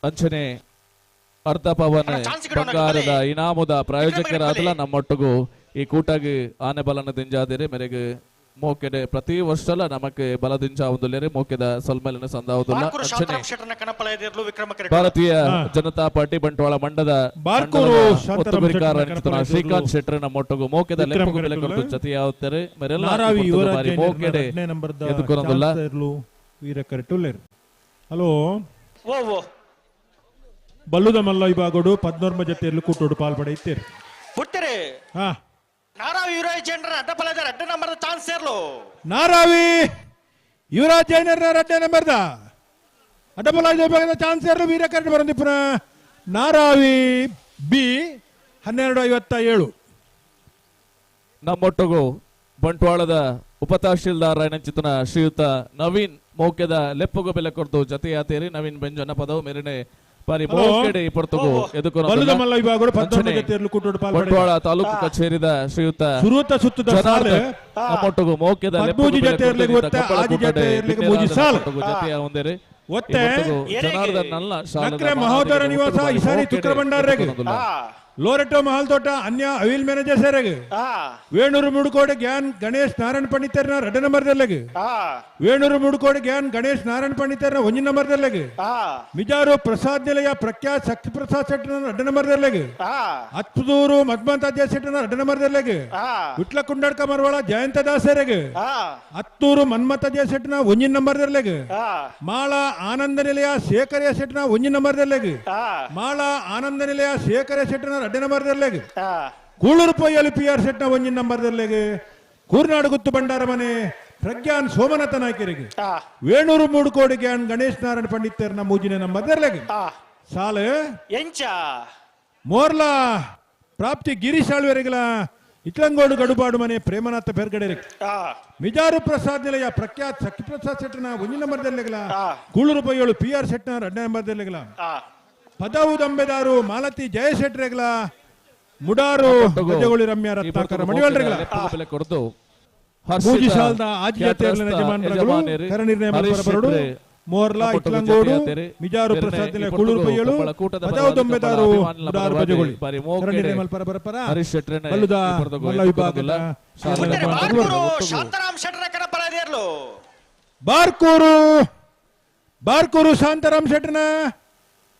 ಅಂಚನೆ ಅರ್ಧ ಪವನ್ ಬಂಗಾರದ ಇನಾಮದ ಪ್ರಾಯೋಜಕರಾದಲ ನಮ್ಮೊಟ್ಟಿಗೂ ಈ ಕೂಟಾಗಿ ಆನೆ ಬಲನ ದಿಂಜಾದಿರಿ ಮೇರೆಗೆ ಮೋಕೆಡೆ ಪ್ರತಿ ವರ್ಷಲ ನಮಕ್ಕೆ ಬಲದಿಂಜ ಒಂದುಲೇರೆ ಮೋಕೆದ ಸೊಲ್ಮೇಲಿನ ಸಂದಾವುದಿಲ್ಲ ಭಾರತೀಯ ಜನತಾ ಪಾರ್ಟಿ ಬಂಟ್ವಾಳ ಮಂಡದ ಶ್ರೀಕಾಂತ್ ಶೆಟ್ಟರ್ ನಮ್ಮೊಟ್ಟಿಗೂ ಮೋಕೆದ ಲೆಪ್ಪು ಬೆಲೆ ಕೊಟ್ಟು ಜೊತೆಯಾಗುತ್ತಾರೆ ಮೇರೆಲ್ಲ ಮೋಕೆಡೆ ಎದುಕೊನೊಂದಿಲ್ಲ ಹಲೋ ಬಲ್ಲುದ ಮಲ್ಲ ವಿಭಾಗಡು 14 ಜೊತೆಯಲ್ಲಿ ಕೂಟೋಡು ಪಾಲ್ಪಡೆಯುತ್ತೇವೆ ಹುಟ್ಟರೆ ನಾರಾವಿ ಯುವರಾಜ್ ಜನರ ಅಡ್ಡಪಲದ red number chance ಸೇರ್ಲು Naravi Yuvaraj ಜನರ ರೆಡ್ಡ ನಂಬರ್ದ ಅಡ್ಡಪಲದ ವಿಭಾಗದ ಚಾನ್ಸ್ ಸೇರ್ಲು ವೀರಕರಡು ಬರಂದಿಪ್ಪನ ನಾರಾವಿ ಬಿ 1257 ನಮ್ಮೊಟ್ಟಿಗೂ ಬಂಟ್ವಾಳದ ಉಪತಹಶೀಲ್ದಾರ್ ರಾಯನಚಿತನ ಶ್ರೀಯುತ ನವೀನ್ ಮೌಕ್ಯದ ಲೆಪ್ಪುಗು ಬೆಲೆ ಕೊಡ್ತು ಜೊತೆಯಾತೇರಿ ನವೀನ್ ಬೆಂಜನ ಪದವು ಮೇರಿನೆ ಬಾರಿ ಮೋಕೆಡೆ ಈ ಪೊರ್ತುಗು ಬಂಟ್ವಾಳ ತಾಲೂಕು ಕಚೇರಿದ ಶ್ರೀಯುತ ನಮ್ಮೊಟ್ಟಿಗೂ ಮೌಕ್ಯದ ಜೊತೆಯಾವಂದೇರಿ ಜನಾರ್ದನ್ ನಲ್ಲ ಮಹೋದರ ನಿವಾಸ ಇಸಾರಿ ತುಕ್ರ ಭಂಡಾರ್ರೆಗ್ ಲೋರೆಟೋ ಮಹಲ್ ತೋಟ ಅನ್ಯ evil manager ಸೇರೆಗ್ Venur ಮುಡುಕೋಡೆ Gyan Ganesh Narayana ಪಂಡಿತರ್ನ red ನಂಬರ್ದಲ್ಲೆಗ್ Venur ಮುಡುಕೋಡೆ Gyan Ganesh Narayana ಪಂಡಿತರ್ನ ಒಂಜಿ ನಂಬರ್ದಲ್ಲೆಗ್ ಮಿಜಾರು ಪ್ರಸಾದ್ ನಿಲಯ ಪ್ರಖ್ಯಾತ್ ಶಕ್ತಿ ಪ್ರಸಾದ್ ಶೆಟ್ಟರ್ನ ರೆಡ್ಡ ನಂಬರ್ದಲ್ಲೆಗ್ ಹತ್ತೂರು ಮದ್ಮಂತ ಅಧ್ಯಕ್ಷ ಶೆಟ್ಟರ್ನ ರೆಡ್ಡ ನಂಬರ್ದಲ್ಲೆಗ್ ವಿಟ್ಲ ಕುಂಡಡ್ಕ ಮರವಾಳ ಜಯಂತ ದಾಸರೆಗ್ ಹತ್ತೂರು ಮನ್ಮತ ಅಧ್ಯಕ್ಷ ಶೆಟ್ಟರ್ನ ಒಂಜಿ ನಂಬರ್ದಲ್ಲೆಗ್ ಮಾಳ ಆನಂದ ನಿಲಯ ಶೇಖರ್ಯ ಶೆಟ್ಟರ್ನ ಒಂಜಿ ನಂಬರ್ದಲ್ಲೆಗ್ ಮಾಳ ಆನಂದ ನಿಲಯ ಶೇಖರ್ಯ ಶೆಟ್ಟರ್ನ ರೆಡ್ಡ ನಂಬರ್ದಲ್ಲೆಗ್ ಕೂಳೂರು ಪೊಯ್ಯಲು ಪಿ ಆರ್ ಶೆಟ್ನ ಒಂಜಿ ನಂಬರ್ದಲ್ಲೆಗ್ ಕೂರ್ನಾಡು ಗುತ್ತು ಭಂಡಾರ ಮನೆ ಪ್ರಜ್ಞಾನ್ ಸೋಮನಾಥ ನಾಯ್ಕರಿಗೆ ವೇಣೂರು ಮೂಡುಕೋಡಿ ಗ್ಯಾನ್ ಗಣೇಶ್ ನಾರಾಯಣ ಪಂಡಿತರ್ನ ಮೂಜಿನ ನಂಬರ್ದಲ್ಲೆಗ್ ಸಾಲ ಎಂಚ ಮೋರ್ಲಾ ಪ್ರಾಪ್ತಿ ಗಿರೀಶ್ ಆಳ್ವರೆಗಲ ಇಟ್ಲಂಗೋಡು ಗಡುಪಾಡು ಮನೆ ಪ್ರೇಮನಾಥ ಪೆರ್ಗಡೆ ಮಿಜಾರು ಪ್ರಸಾದ್ ನಿಲಯ ಪ್ರಖ್ಯಾತ್ ಸಖಿ ಪ್ರಸಾದ್ ಶೆಟ್ಟನ 1 ನಂಬರ್ದಲ್ಲಿಗಲ ಕೂಳೂರು ಪೈಯೋಳು PR ಶೆಟ್ಟನ 2 ನಂಬರ್ದಲ್ಲಿಗಲ ಪದವು ದಂಬೆದಾರು ಮಾಲತಿ ಜಯ ಶೆಟ್ರೆಗಲ ಮುಡಾರು ಗಜಗೋಳಿ ರಮ್ಯ ರತ್ನಾಕರ ಮಡಿವಾಳ್ರೆಗಲ ಮೂಜಿ ಸಾಲ್ದ ಆಜಿಯ ತೇರ್ಲಿನ ಯಜಮಾನರುಗಳು ಕರನಿರ್ಣಯ ಬರಬರಡು ಮೋರ್ಲಾ ಇಟ್ಲಂಗೋಡು ಮಿಜಾರು ಪ್ರಸಾದ್ ನಿಲಯ ಕೂಳೂರು ಪೈಯೋಳು ಪದವು ದಂಬೆದಾರು ಮುಡಾರು ಗಜಗೋಳಿ ಕರನಿರ್ಣಯ ಬರಬರಪರ ಮಲ್ಲುದ ಮಲ್ಲ ವಿಭಾಗದ ಶಾಂತಾರಾಮ್ ಶೆಟ್ರ ಕನಪಲ ದೇರ್ಲು ಬಾರ್ಕೂರು ಶಾಂತಾರಾಮ್ ಶೆಟ್ಟನ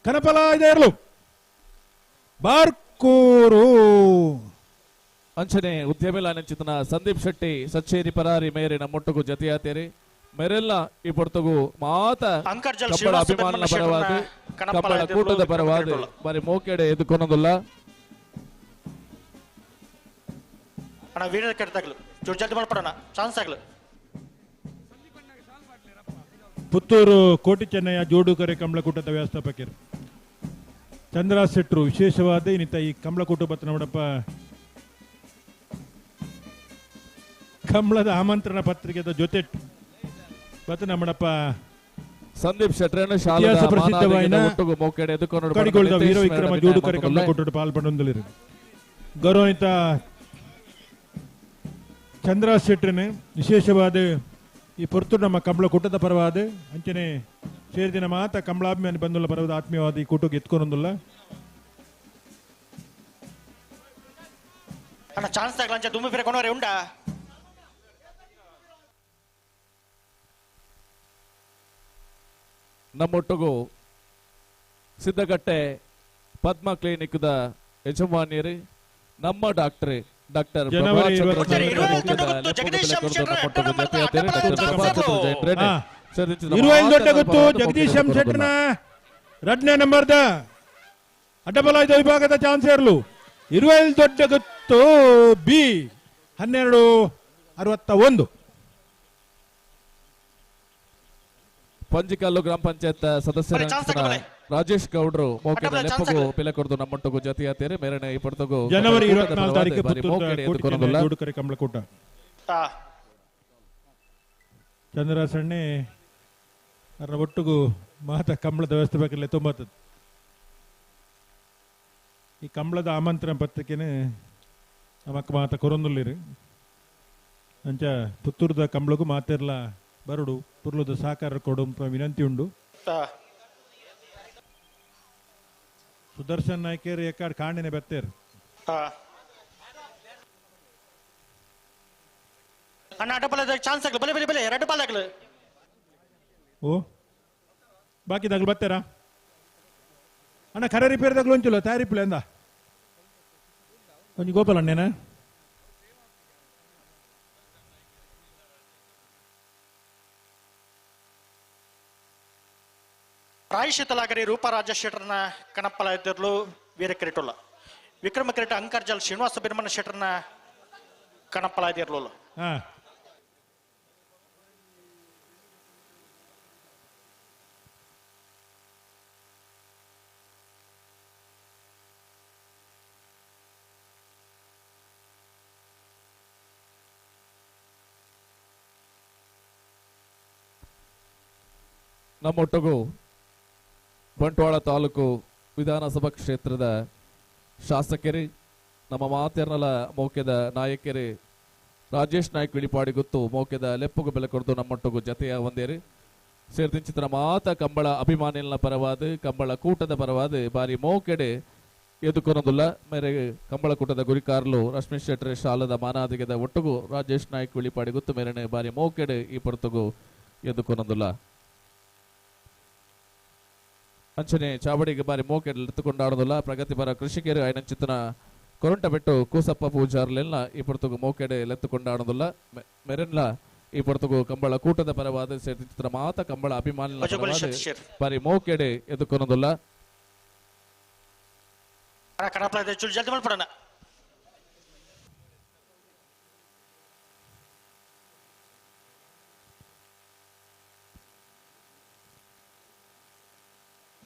ಕನಪಲ ಇದೇರ್ಲು ಬಾರ್ಕೂರು ಅಂಚನೆ ಉದ್ಯಮಿಲಾನಂಚಿತನ ಸಂದೀಪ್ ಶೆಟ್ಟಿ ಸಚ್ಚೇರಿ ಪರಾರಿ ಮೇರಿನ ಮೊಟ್ಟಗು ಜತೆಯಾತೇರಿ ಮೇರೆಲ್ಲ ಈ ಪೊರ್ತಗು ಮಾತ ಕಂಬಳ ಅಭಿಮಾನನ ಪರವಾದ ಕಂಬಳ ಕೂಟದ ಪರವಾದ ಬಾರಿ ಮೋಕೆಡೆ ಎದುಕೊನೋದಿಲ್ಲ ಅಣ್ಣ ವೀರ ಕೆಟ್ಟದಾಗ್ಲು ಜಲ್ದಿ ಮಾಡ್ಪಡೋಣ ಚಾನ್ಸ್ ಆಗ್ಲು ಪುತ್ತೂರು ಕೋಟಿ ಚೆನ್ನಯ್ಯ ಜೋಡುಕರೆ ಕಂಬಳಕೂಟದ ವ್ಯವಸ್ಥಾಪಕರು ಚಂದ್ರರಾಜ್ ಶೆಟ್ರು ವಿಶೇಷವಾದ ಇನ್ನಿತ ಈ ಕಂಬಳಕೂಟ ಬತ್ತ ನೋಡಪ್ಪ ಕಂಬಳದ ಆಮಂತ್ರಣ ಪತ್ರಿಕೆದ ಜೊತೆ ಬತ್ತ ನಮ್ಮಡಪ್ಪ ಸಂದೀಪ್ ಶೆಟ್ರನ ಇತಿಹಾಸ ಪ್ರಸಿದ್ಧವಾಯಿನ ಕಡಿಗೊಳ್ದ ವೀರ ವಿಕ್ರಮ ಜೋಡುಕರೆ ಕಂಬಳಕೂಟ ಪಾಲ್ಪಡೊಂದಿರು ಗೌರವಿತ ಚಂದ್ರರಾಜ್ ಶೆಟ್ರನ ವಿಶೇಷವಾದ ಈ ಪೊರ್ತೂರು ನಮ್ಮ ಕಂಬಳಕೂಟದ ಪರವಾದ ಅಂಚನೆ ಸೇರಿದಿನ ಮಾತ ಕಂಬಳಾಭಿಮಾನಿ ಬಂದುಲ್ಲ ಪರವಾದ ಆತ್ಮೀಯವಾದ ಈ ಕೂಟಕ್ಕೆ ಎತ್ಕೊಂಡೊಂದಿಲ್ಲ ಅಣ್ಣ ಚಾನ್ಸ್ ತಗಲ ಅಂಚ ದುಮ್ಮಿ ಫಿರ ಕೊನೋರೆ ಉಂಡಾ ನಮ್ಮೊಟ್ಟಗು ಸಿದ್ದಗಟ್ಟೆ ಪದ್ಮ ಕ್ಲಿನಿಕ್ದ ಯಜಮಾನ್ಯರು ನಮ್ಮ ಡಾಕ್ಟರ್ ದೊಡ್ಡ ಗೊತ್ತು ಜಗದೀಶ್ ಎಂ ಶೆಟ್ಟನ 2ನೇ ನಂಬರ್ದ ಅಡ್ಡಬಲಾಯ್ದ ವಿಭಾಗದ ಚಾನ್ಸರ್ಲು 25 ದೊಡ್ಡ ಗೊತ್ತು ಬಿ 1261 ಪಂಜಿಕಲ್ಲು ಗ್ರಾಮ ಪಂಚಾಯತ್ ಸದಸ್ಯರ ರಾಜೇಶ್ ಗೌಡ್ರು ಮೋಕೆದ ಲೆಪ್ಪಗು ಪಿಲಕೊರ್ದು ನಮ್ಮೊಟ್ಟಗು ಜತೆಯಾತೇರಿ ಮೇರನೆ ಈ ಪೊರ್ತಗು ಜನವರಿ 24 ತಾರೀಕು ಪುತ್ತೂರು ಜೋಡುಕರೆ ಕಂಬಳಕೂಟ ಚಂದ್ರಸಣ್ಣೆ ಅದರ ಒಟ್ಟುಗು ಮಾತ ಕಂಬಳದ ವ್ಯವಸ್ಥೆ ಬೇಕಲ್ಲ 90 ಈ ಕಂಬಳದ ಆಮಂತ್ರಣ ಪತ್ರಿಕೆನ ನಮಕ್ ಮಾತ ಕೊರೊಂದುಲ್ಲಿರು ಅಂಚ ಪುತ್ತೂರದ ಕಂಬಳಗೂ ಮಾತಿರ್ಲ ಬರಡು ಪುರ್ಲದ ಸಹಕಾರ ಕೊಡು ವಿನಂತಿ ಉಂಡು ಸುದರ್ಶನ್ ನಾಯ್ಕರ್ ಎಕ್ಕಾಡ್ ಕಾಂಡಿನ ಬೆತ್ತೇರು ಅಣ್ಣ ಅಡ್ಡಬಲದ ಚಾನ್ಸ್ ಆಗ್ಲು ಬಲೆ ಬಲೆ ಬಲೆ ಎರಡು ಬಾಲ್ ಆಗ್ಲು ಓ ಬಾಕಿದಾಗ್ಲು ಬತ್ತೇರಾ ಅಣ್ಣ ಕರೆ ರಿಪೇರ್ದಾಗ್ಲು ಒಂಚೂಲ ತಯಾರಿಪ್ಲೆ ಅಂದ ಒಂಜಿ ಗೋಪಾಲ ಅಣ್ಣೇನ ಪ್ರಾಯಶಿತಲಾಗರಿ ರೂಪರಾಜ ಶೆಟ್ಟರ್ನ ಕಣಪ್ಪಲ ಇದ್ದಿರ್ಲು ವೀರ ಕಿರೀಟುಲ್ಲ ವಿಕ್ರಮ ಕಿರೀಟ ಅಂಕರ್ಜಲ್ ಶ್ರೀನಿವಾಸ ಬಿರ್ಮನ ಶೆಟ್ಟರ್ನ ಕಣಪ್ಪಲ ಇದ್ದಿರ್ಲು ನಮ್ಮೊಟ್ಟಗು ಬಂಟ್ವಾಳ ತಾಲೂಕು ವಿಧಾನಸಭಾ ಕ್ಷೇತ್ರದ ಶಾಸಕರು ನಮ್ಮ ಮಾತೆರ್ನಲ ಮೋಕೆದ ನಾಯಕರು ರಾಜೇಶ್ ನಾಯ್ಕ ವಿಳಿಪಾಡಿ ಗೊತ್ತು ಮೋಕೆದ ಲೆಪ್ಪಗು ಬೆಲೆ ಕೊಡ್ದು ನಮ್ಮೊಟ್ಟಗು ಜತೆಯ ಒಂದೇರಿ ಸೇರ್ದಿಂಚಿತ್ರ ಮಾತ ಕಂಬಳ ಅಭಿಮಾನಿಗಳ ಪರವಾದ ಕಂಬಳ ಕೂಟದ ಪರವಾದ ಬಾರಿ ಮೋಕೆಡೆ ಎದುಕೊನೋದಿಲ್ಲ ಮೇರೆ ಕಂಬಳ ಕೂಟದ ಗುರಿಕಾರ್ಲು ರಶ್ಮಿ ಶೆಟ್ರೆ ಶಾಲದ ಮಾನಾದಿಗೆದ ಒಟ್ಟುಗು ರಾಜೇಶ್ ನಾಯ್ಕ ವಿಳಿಪಾಡಿ ಗೊತ್ತು ಮೇರೆನೆ ಬಾರಿ ಮೋಕೆಡೆ ಈ ಪೊರ್ತಗು ಎದುಕೊನೋದಿಲ್ಲ ಅಂಚನೆ ಚಾವಡಿಗೆ ಬಾರಿ ಮೋಕೆಡ್ ಎತ್ತುಕೊಂಡಾಡೋದಿಲ್ಲ ಪ್ರಗತಿಪರ ಕೃಷಿಕರು ಐನಂಚಿತನ ಕೊರಂಟ ಬಿಟ್ಟು ಕೂಸಪ್ಪ ಪೂಜಾರ್ಲೆಲ್ಲ ಈ ಪೊರ್ತಗು ಮೋಕೆಡೆ ಎತ್ತುಕೊಂಡಾಡೋದಿಲ್ಲ ಮೆರೆನ್ಲ ಈ ಪೊರ್ತಗು ಕಂಬಳ ಕೂಟದ ಪರವಾದ ಸೇರ್ತಿತ್ರ ಮಾತ ಕಂಬಳ ಅಭಿಮಾನ ಬಾರಿ ಮೋಕೆಡೆ ಎದುಕೊನೋದಿಲ್ಲ ಜಲ್ದಿ ಮಾಡ್ಬಿಡೋಣ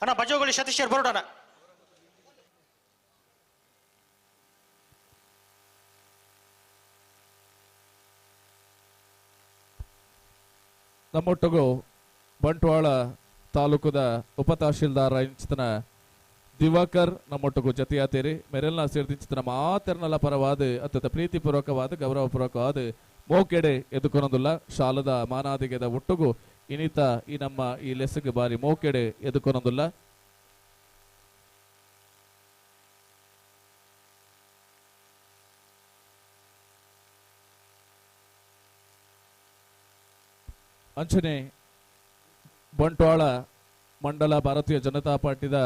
ಅಣ್ಣ ಬಜೋಗಳಿ ಸತೀಶ್ ಬರೋಣ ನಮ್ಮೊಟ್ಟಿಗೂ ಬಂಟ್ವಾಳ ತಾಲೂಕದ ಉಪ ತಹಶೀಲ್ದಾರ್ ಇಂಚಿತನ ದಿವಾಕರ್ ನಮ್ಮೊಟ್ಟಿಗೂ ಜತೆಯಾತೇರಿ ಮೆರೆಲ್ನ ಸೇರ್ದಿಂಚಿತನ ಮಾತೆರ್ನಲ ಪರವಾದ ಅತ್ಯಂತ ಪ್ರೀತಿಪೂರ್ವಕವಾದ ಗೌರವಪೂರ್ವಕವಾದ ಮೋಕೆಡೆ ಎದುಕೊನೊಂದುಲ್ಲ ಶಾಲದ ಮಾನಾದಿಗೆದ ಒಟ್ಟುಗು ಇನಿತ ಈ ನಮ್ಮ ಈ ಲೆಸ್ಗೆ ಬಾರಿ ಮೋಕೆಡೆ ಎದುಕೊನೊಂದುಲ್ಲ. ಅಂಚನೆ ಬಂಟ್ವಾಳ ಮಂಡಲ ಭಾರತೀಯ ಜನತಾ ಪಾರ್ಟಿದ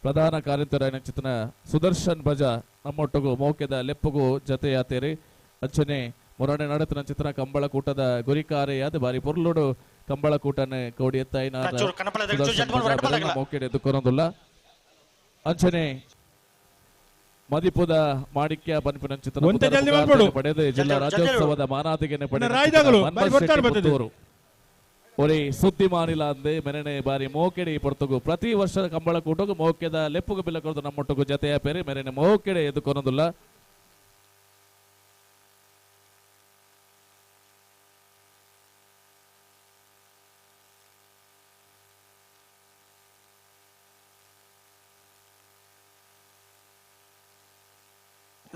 ಪ್ರಧಾನ ಕಾರ್ಯದರ್ಶಿ ಸುದರ್ಶನ್ ಭಜ ನಮ್ಮೊಟ್ಟಿಗೂ ಮೋಕೆದ ಲೆಪ್ಪುಗೂ ಜತೆಯಾತೇರಿ ಅಂಚನೆ ಮೊರನೆ ನಡೆತಿನ ಚಿತ್ರ ಕಂಬಳ ಕೂಟದ ಗುರಿಕಾರೆಯಾದ ಬಾರಿ ಪೊರ್ಲುಡು ಕಂಬಳ ಕೂಟನೆ ಕೋಡಿ ಎತ್ತಾಯಿನ ಮೋಕೆಡೆ ಎದುಕೊನೊಂದುಲ್ಲ. ಅಂಚನೆ ಮದಿಪುದ ಮಾಣಿಕ್ಯ ಬನ್ಪಿನ ಚಿತ್ರ ಪಡೆದು ಜಿಲ್ಲಾ ರಾಜ್ಯೋತ್ಸವದ ಮಾನಾದಿಗೆನೆ ಪಡೆದರು ಒರೇ ಸುದ್ದಿ ಮಾನಿಲ್ಲ ಅಂದೆ ಮೆರನೆ ಬಾರಿ ಮೋಕೆಡೆ ಪೊರ್ತುಗು ಪ್ರತಿ ವರ್ಷದ ಕಂಬಳ ಕೂಟಗು ಮೋಕೆದ ಲೆಪ್ಪುಗು ಬಿಲ್ಲ ಕೊರದು ನಮ್ಮೊಟ್ಟುಗು ಜತೆಯ ಪೇರಿ ಮೆರನೆ ಮೋಕೆಡೆ ಎದುಕೊನೊಂದುಲ್ಲ.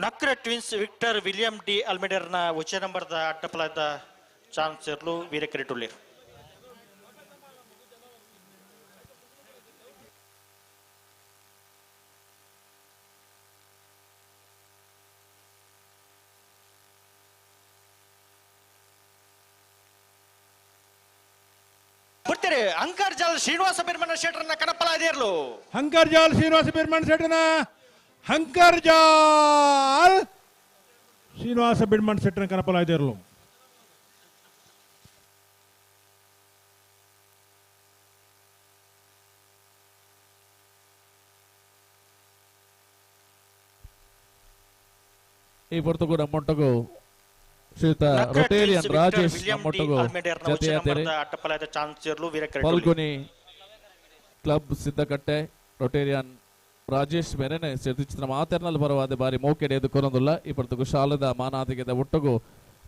ನಕ್ರೆ ಟ್ವಿನ್ಸ್ ವಿಕ್ಟರ್ ವಿಲಿಯಂ ಡಿ ಅಲ್ಮೆಡರ್ನ ಉಚ್ಚ ನಂಬರ್ದ ಅಡ್ಡಪಲಾದ ಚಾನ್ಸರ್ಲು ವೀರಕರಿಟುಳ್ಳಿ ಬಿಡ್ತೀರಿ ಅಂಕರ್ಜಾಲ್ ಶ್ರೀನಿವಾಸ ಬಿರ್ಮನ ಶೆಟ್ರನ್ನ ಕಣಪಲಾದಿಯರ್ಲು ಅಂಕರ್ಜಾಲ್ ಶ್ರೀನಿವಾಸ ಬಿರ್ಮನ್ ಶೆಟ್ಟನ ಅಂಕರ್ಜಾಲ್ ಶ್ರೀನಿವಾಸ ಬಿಡ್ಮನ್ ಶೆಟ್ಟನ ಕನಪಲಾಯ್ದಿರಲು ಈ ಪೊರ್ತುಗು ನಮ್ಮೊಟ್ಟಗು ಶ್ರೀಯುತ ರೊಟೇರಿಯನ್ ರಾಜೇಶ್ ನಮ್ಮೊಟ್ಟಗು ಜತೆಯಾತೇರಿ ಫಲ್ಗುನಿ ಕ್ಲಬ್ ಸಿದ್ದಕಟ್ಟೆ ರೊಟೇರಿಯನ್ ರಾಜೇಶ್ ಮೆರೆನೆ ಸೇರ್ತಿಚಿತ್ರ ಮಾತೆರ್ನಲ್ ಪರವಾದ ಬಾರಿ ಮೋಕೆಡೆ ಎದುಕೊನೊಂದುಲ್ಲ. ಈ ಪೊರ್ತುಗು ಶಾಲದ ಮಾನಾದಿಗೆದ ಒಟ್ಟುಗು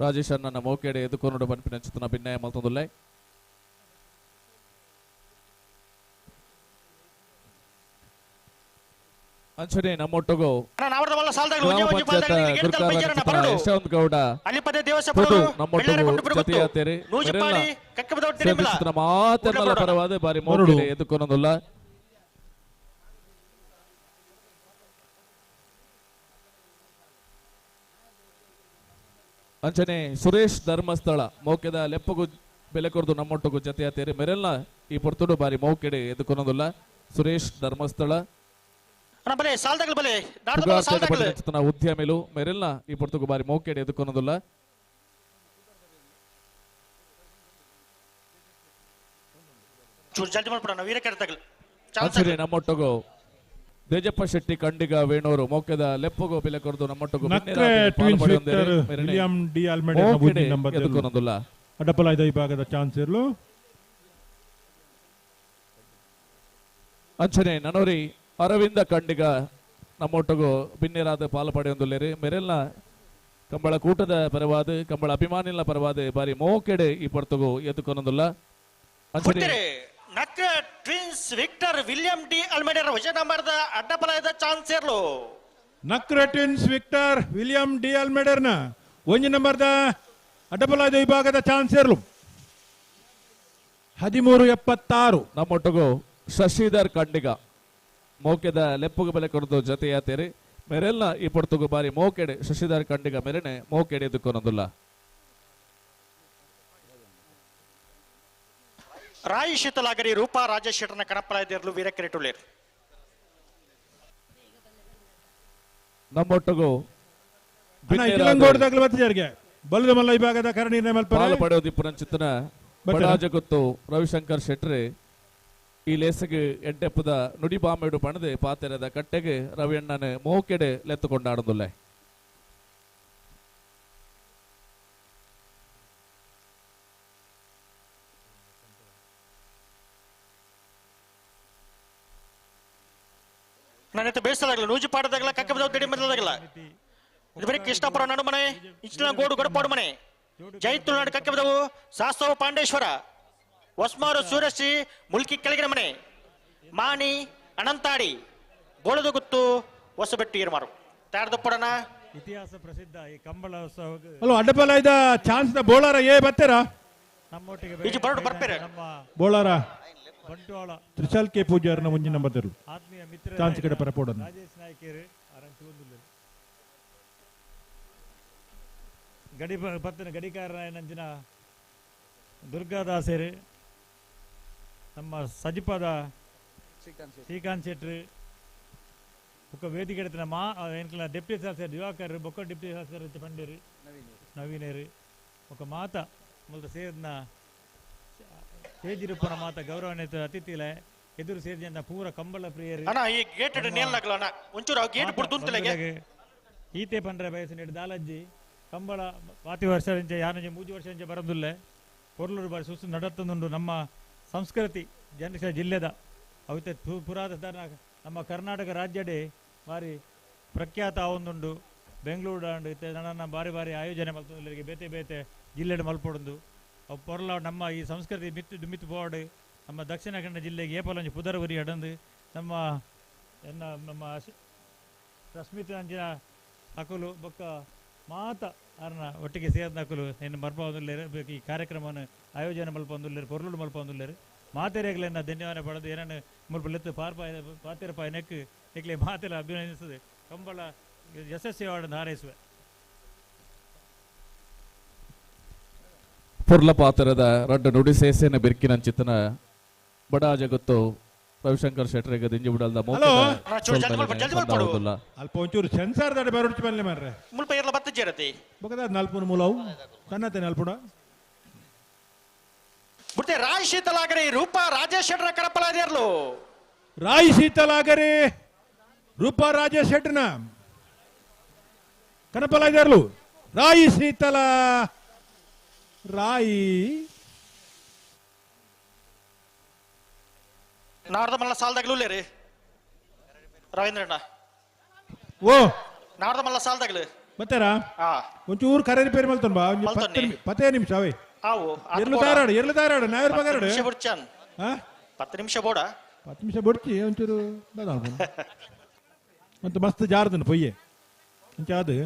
ರಾಜೇಶ್ ಅಣ್ಣನ ಮೋಕೆಡೆ ಎದುಕೊನೊಂಡು ಬನ್ಪಿನ ಚಿತ್ರನ ಭಿನ್ನಯ ಮಲ್ತೊಂದುಲ್ಲ. ಅಂಚನೆ ನಮ್ಮೊಟ್ಟುಗು ಯಶವಂತ್ ಗೌಡ ನಮ್ಮೊಟ್ಟುಗು ಜತೆಯಾತೇರಿ ಮಾತೆರ್ನಲ ಪರವಾದ ಬಾರಿ ಮೋಕೆಡೆ ಎದುಕೊನೊಂದುಲ್ಲ. ಅಂಚನೆ ಸುರೇಶ್ ಧರ್ಮಸ್ಥಳ ಮೌಕೆದ ಲೆಪ್ಪಗು ಬೆಲೆ ಕೊರದು ನಮ್ಮೊಟ್ಟಗು ಜತೆಯಾತೇರಿ ಮೆರೆಲ್ನ ಈ ಪೊರ್ತುಡು ಬಾರಿ ಮೌಕೆಡೆ ಎದುಕೊನೊಂದುಲ್ಲ. ಸುರೇಶ್ ಧರ್ಮಸ್ಥಳ ಉದ್ಯಮಿಲು ಮೆರೆಲ್ನ ಈ ಪೊರ್ತುಗು ಬಾರಿ ಮೌಕೆಡೆ ಎದುಕೊನೊಂದುಲ್ಲ. ಅಂಚನೆ ನಮ್ಮೊಟ್ಟಗು ದೇಜಪ್ಪ ಶೆಟ್ಟಿ ಕಂಡಿಗ ವೇಣೂರು ಮೌಕೆದ ಲೆಪ್ಪಗು ಬೆಲೆ ಕೊರದು ನಮ್ಮೊಟ್ಟಗು ಎದುಕೊನೊಂದುಲ್ಲ. ಅಡ್ಡಪಲಾಯ್ದ ವಿಭಾಗದ ಚಾನ್ಸ್ ಇರಲು ಅಂಚನೆ ನನೂರಿ ಅರವಿಂದ ಕಂಡಿಗ ನಮ್ಮೊಟ್ಟಗು ಬಿನ್ನೆರಾದ ಪಾಲು ಪಡೆಯೊಂದುಲ್ಲೇರಿ ಮೆರೆಲ್ನ ಕಂಬಳ ಕೂಟದ ಪರವಾದ ಕಂಬಳ ಅಭಿಮಾನಿಲ ಪರವಾದ ಬಾರಿ ಮೋಕೆಡೆ ಈ ಪೊರ್ತುಗು ಎದುಕೊನೊಂದುಲ್ಲ. ಅಂಚನೆ ಟ್ವಿನ್ಸ್ ವಿಕ್ಟರ್ ವಿಲಿಯಂ ಡಿ ಅಲ್ಮೆಡರ್ ವಜ ನಂಬರ್ದ ಅಡ್ಡಪಲಾಯದ ಚಾನ್ಸ್ ಇರ್ಲು ನಕ್ರೆ ಟ್ವಿನ್ಸ್ ವಿಕ್ಟರ್ ವಿಲಿಯಂ ಡಿ ಅಲ್ಮೆಡರ್ನ ಒಂಜಿ ನಂಬರ್ದ ಅಡ್ಡಪಲಾಯದ ವಿಭಾಗದ ಚಾನ್ಸ್ ಇರ್ಲು 1376 ನಮ್ಮೊಟ್ಟುಗು ಶಶಿಧರ್ ಕಂಡಿಗ ಮೋಕೆದ ಲೆಪ್ಪುಗು ಬೆಲೆ ಕೊಡದು ಜತೆಯಾತೇರಿ ಮೆರೆಲ್ನ ಈ ಪೊರ್ತುಗು ಬಾರಿ ಮೋಕೆಡೆ ಶಶಿಧರ್ ಕಂಡಿಗ ಮೆರೆನೆ ಮೋಕೆಡೆ ಎದುಕೊನೊಂದುಲ್ಲ. ರಾಯಿ ಶೀತಲಾಗರಿ ರೂಪಾ ರಾಜೇಶ್ ಶೆಟ್ಟರ್ನ ಕಣಪಲಾಯ್ದಿರಲು ವೀರಕರಿಟುಳ್ಳೇರು ನಮ್ಮೊಟ್ಟಗು ಬಲದ ಮಲ್ಲ ವಿಭಾಗದ ಕರಣಿ ಪಾಲು ಪಡೆಯೋದಿಪ್ಪುರಂಚಿತ್ತನ ಬಡಾಜಗುತ್ತು ರವಿಶಂಕರ್ ಶೆಟ್ರೆ ಈ ಲೇಸಗೆ ಎಡ್ಡೆಪ್ಪದ ನುಡಿ ಬಾಂಬೆಡು ಪಣದೆ ಪಾತೆರದ ಕಟ್ಟೆಗೆ ರವಿಯಣ್ಣನ ಮೋಕೆಡೆ ಲೆತ್ತುಕೊಂಡಾಡುದಿಲ್ಲ. ನಾನೈತೆ ಬೇಯಿಸಲಾಗಲ್ಲ ನೂಜಿ ಪಾಡದಾಗಲ್ಲ ಕಕ್ಕಬದ ಗಡಿ ಮದಲಾಗಲ್ಲ ಇದು ಬರೀ ಕೃಷ್ಣಾಪುರ ನಡು ಮನೆ ಇಚ್ಚಿನ ಗೋಡು ಗಡಪಾಡು ಮನೆ ಜೈತುಳು ನಾಡು ಕಕ್ಕಬದವು ಶಾಸ್ತ್ರವು ಪಾಂಡೇಶ್ವರ ಹೊಸ್ಮಾರು ಸೂರಶ್ರೀ ಮುಲ್ಕಿ ಕೆಳಗಿನ ಮನೆ ಮಾಣಿ ಅನಂತಾಡಿ ಬೋಳದ ಗುತ್ತು ಹೊಸಬೆಟ್ಟು ಏರ್ಮಾರು ತಯಾರ್ದಪ್ಪಡನ ಇತಿಹಾಸ ಪ್ರಸಿದ್ಧ ಈ ಕಂಬಳ ಉತ್ಸವ ಹಲೋ ಅಡ್ಡಬಲ ಇದ ಚಾನ್ಸ್ ದ ಬೋಳಾರ ಏ ಬರ್ತೀರಾ ನಮ್ಮೊಟ್ಟಿಗೆ ಈಜು ಬರಡು ಬರ್ಪೇರೆ ನಮ್ಮ ಬೋಳಾರ ಬಂಟ್ವಾಳ ತ್ರಿಶಾಲ್ ಕೆ ಪೂಜಾರ್ನ ಮುಂಜಿ ನಂಬರ್ ಆತ್ಮೀಯ ಮಿತ್ರ ಚಾನ್ಸ್ ಕಡೆ ಪರಪೋಡನ ರಾಜೇಶ್ ನಾಯ್ಕೇರು ಆರಂಚು ಒಂದಿಲ್ಲ ಗಡಿ ಪತ್ತಿನ ಗಡಿಕಾರ ನಂಚಿನ ದುರ್ಗಾದಾಸರು ನಮ್ಮ ಸಜಿಪದ ಶ್ರೀಕಾಂತ್ ಶೆಟ್ರು ఒక వేదిక ఎడుతున్న మా వెనకల డిప్యూటీ సార్ దివాకర్ బొక్క డిప్యూటీ సార్ వచ్చి పండిరు నవీనేరు ఒక మాత మొదట ಸೇರಿದ ಸೇಜಿರುಪ್ಪನ ಮಾತ ಗೌರವಾನ್ವಿತ ಅತಿಥಿಲೆ ಎದುರು ಸೇರಿದ ಪೂರ ಕಂಬಳ ಪ್ರಿಯರು ಅಣ್ಣ ಈ ಗೇಟ್ ನೇಲ್ ನಗಲಣ್ಣ ಒಂಚೂರು ಆ ಗೇಟ್ ಬಿಡ್ತುಂತಲೆಗೆ ಈತೆ ಪಂಡ್ರೆ ಬಯಸು ನೀಡಿ ದಾಲಜ್ಜಿ ಕಂಬಳ ಪಾತಿ ವರ್ಷ నుంచి ಯಾನಂಜಿ 3 ವರ್ಷ నుంచి ಬರದುಲ್ಲೆ ಪೊರ್ಲೂರು ಬಾರಿ ಸುಸ್ತು ನಡತ್ತುಂಡು ನಮ್ಮ ಸಂಸ್ಕೃತಿ ಜನರ ಜಿಲ್ಲೆದ ಅವಿತೆ ಪುರಾತನ ನಮ್ಮ ಕರ್ನಾಟಕ ರಾಜ್ಯಡೆ ಬಾರಿ ಪ್ರಖ್ಯಾತ ಆವೊಂದುಂಡು ಬೆಂಗಳೂರು ಅಂಡ್ ನನ್ನ ಬಾರಿ ಬಾರಿ ಆಯೋಜನೆ ಮಲ್ಪೊಂದು ಬೇತೆ ಬೇತೆ ಜಿಲ್ಲೆಡೆ ಮಲ್ಪೊಂದು ಅವು ಪೊರ್ಲ ನಮ್ಮ ಈ ಸಂಸ್ಕೃತಿ ಮಿತ್ತು ಮಿತ್ತು ಪೋಡು ನಮ್ಮ ದಕ್ಷಿಣ ಕನ್ನಡ ಜಿಲ್ಲೆಗೆ ಏಪಲಂಜಿ ಪುದರವರಿ ಅಡಂದು ನಮ್ಮ ನಮ್ಮ ರಶ್ಮಿತ ಅಂಚಿನ ಹಕಲು ಬೊಕ್ಕ ಮಾತ ಅರ್ನ ಒಟ್ಟಿಗೆ ಸೇರಿದ ಹಕಲು ಏನು ಮಲ್ಪೊಂದುಲ್ಲೇರು ಈ ಕಾರ್ಯಕ್ರಮವನ್ನು ಆಯೋಜನೆ ಮಲ್ಪೊಂದುಲ್ಲೇರು ಪೊರ್ಲುಡು ಮಲ್ಪೊಂದುಲ್ಲೇರು ಮಾತೆರೆಗಳನ್ನ ಧನ್ಯವಾದ ಪಡೆದು ಏನನ್ನು ಮುಲ್ಪಲೆತ್ತು ಪಾತಿರಪಾಯ ನೆಕ್ಕು ಏಕಲೆ ಮಾತೆಲ್ಲ ಅಭಿನಂದಿಸುತ್ತದೆ ಕಂಬಳ ಯಶಸ್ವಿಯಾಡನ್ನು ಹಾರೈಸುವೆ ಪುರ್ಲ ಪಾತ್ರದ ರಡ್ಡ ನುಡಿಸೇಸೇನ ಬೆರ್ಕಿನ ಚಿತ್ತನ ಬಡಾ ಜಗತ್ತು ರವಿಶಂಕರ್ ಶೆಟ್ರಿಗೆ ದಿಂಜಿ ಬಿಡಲ್ದ ಅಲ್ಪ ಒಂಚೂರು ಸೆನ್ಸಾರ್ ದಾಡೆ ಬರೋಡ್ಚಿ ಬನ್ನಿ ಮಾರ್ರೆ ಮುಲ್ಪ ಇರ್ಲ ಬತ್ತಜ್ಜೇರತಿ ಬಗದ ನಾಲ್ಪುನ ಮೂಲವು ತನ್ನತೆ ನಾಲ್ಪುಡ ಬಿಡ್ತೆ ರಾಯ್ ಶೀತಲಾಗರೆ ರೂಪ ರಾಜೇಶ್ ಶೆಟ್ರ ಕರಪಲಾದಿಯರ್ಲು ರಾಯ್ ಶೀತಲಾಗರೆ ರೂಪ ರಾಜೇಶ್ ಶೆಟ್ರನ ಕನಪಲಾದಿಯರ್ಲು ರಾಯಿ ಶೀತಲ ರಾಯಿ ನಾಡ್ದ ಮಲ್ಲ ಸಾಲ್ದಾಗ್ಲೂ ರೀ ರವೀಂದ್ರಣ್ಣ ಓ ನಾಡ್ದ ಮಲ್ಲ ಸಾಲ್ದಾಗ್ಲು ಬತ್ತಾರಾ ಹಾ ಒಂಚೂರು ಕರೆ ರಿಪೇರಿ ಮಲ್ತನ್ ಬಾ 10 ನಿಮಿಷ ಅವೇ ಆವು ಎರ್ಲು ತಾರಾಡು ನಾಯರ್ ಬಗಾರಾಡು 10 ನಿಮಿಷ ಬಿಡ್ಚಾನ್ 10 ನಿಮಿಷ ಬೋಡ 10 ನಿಮಿಷ ಬಿಡ್ತಿ ಒಂಚೂರು ಮತ್ತೆ ಮಸ್ತ್ ಜಾರ್ದನ್ ಪೊಯ್ಯೆ ಇಂಚಾದು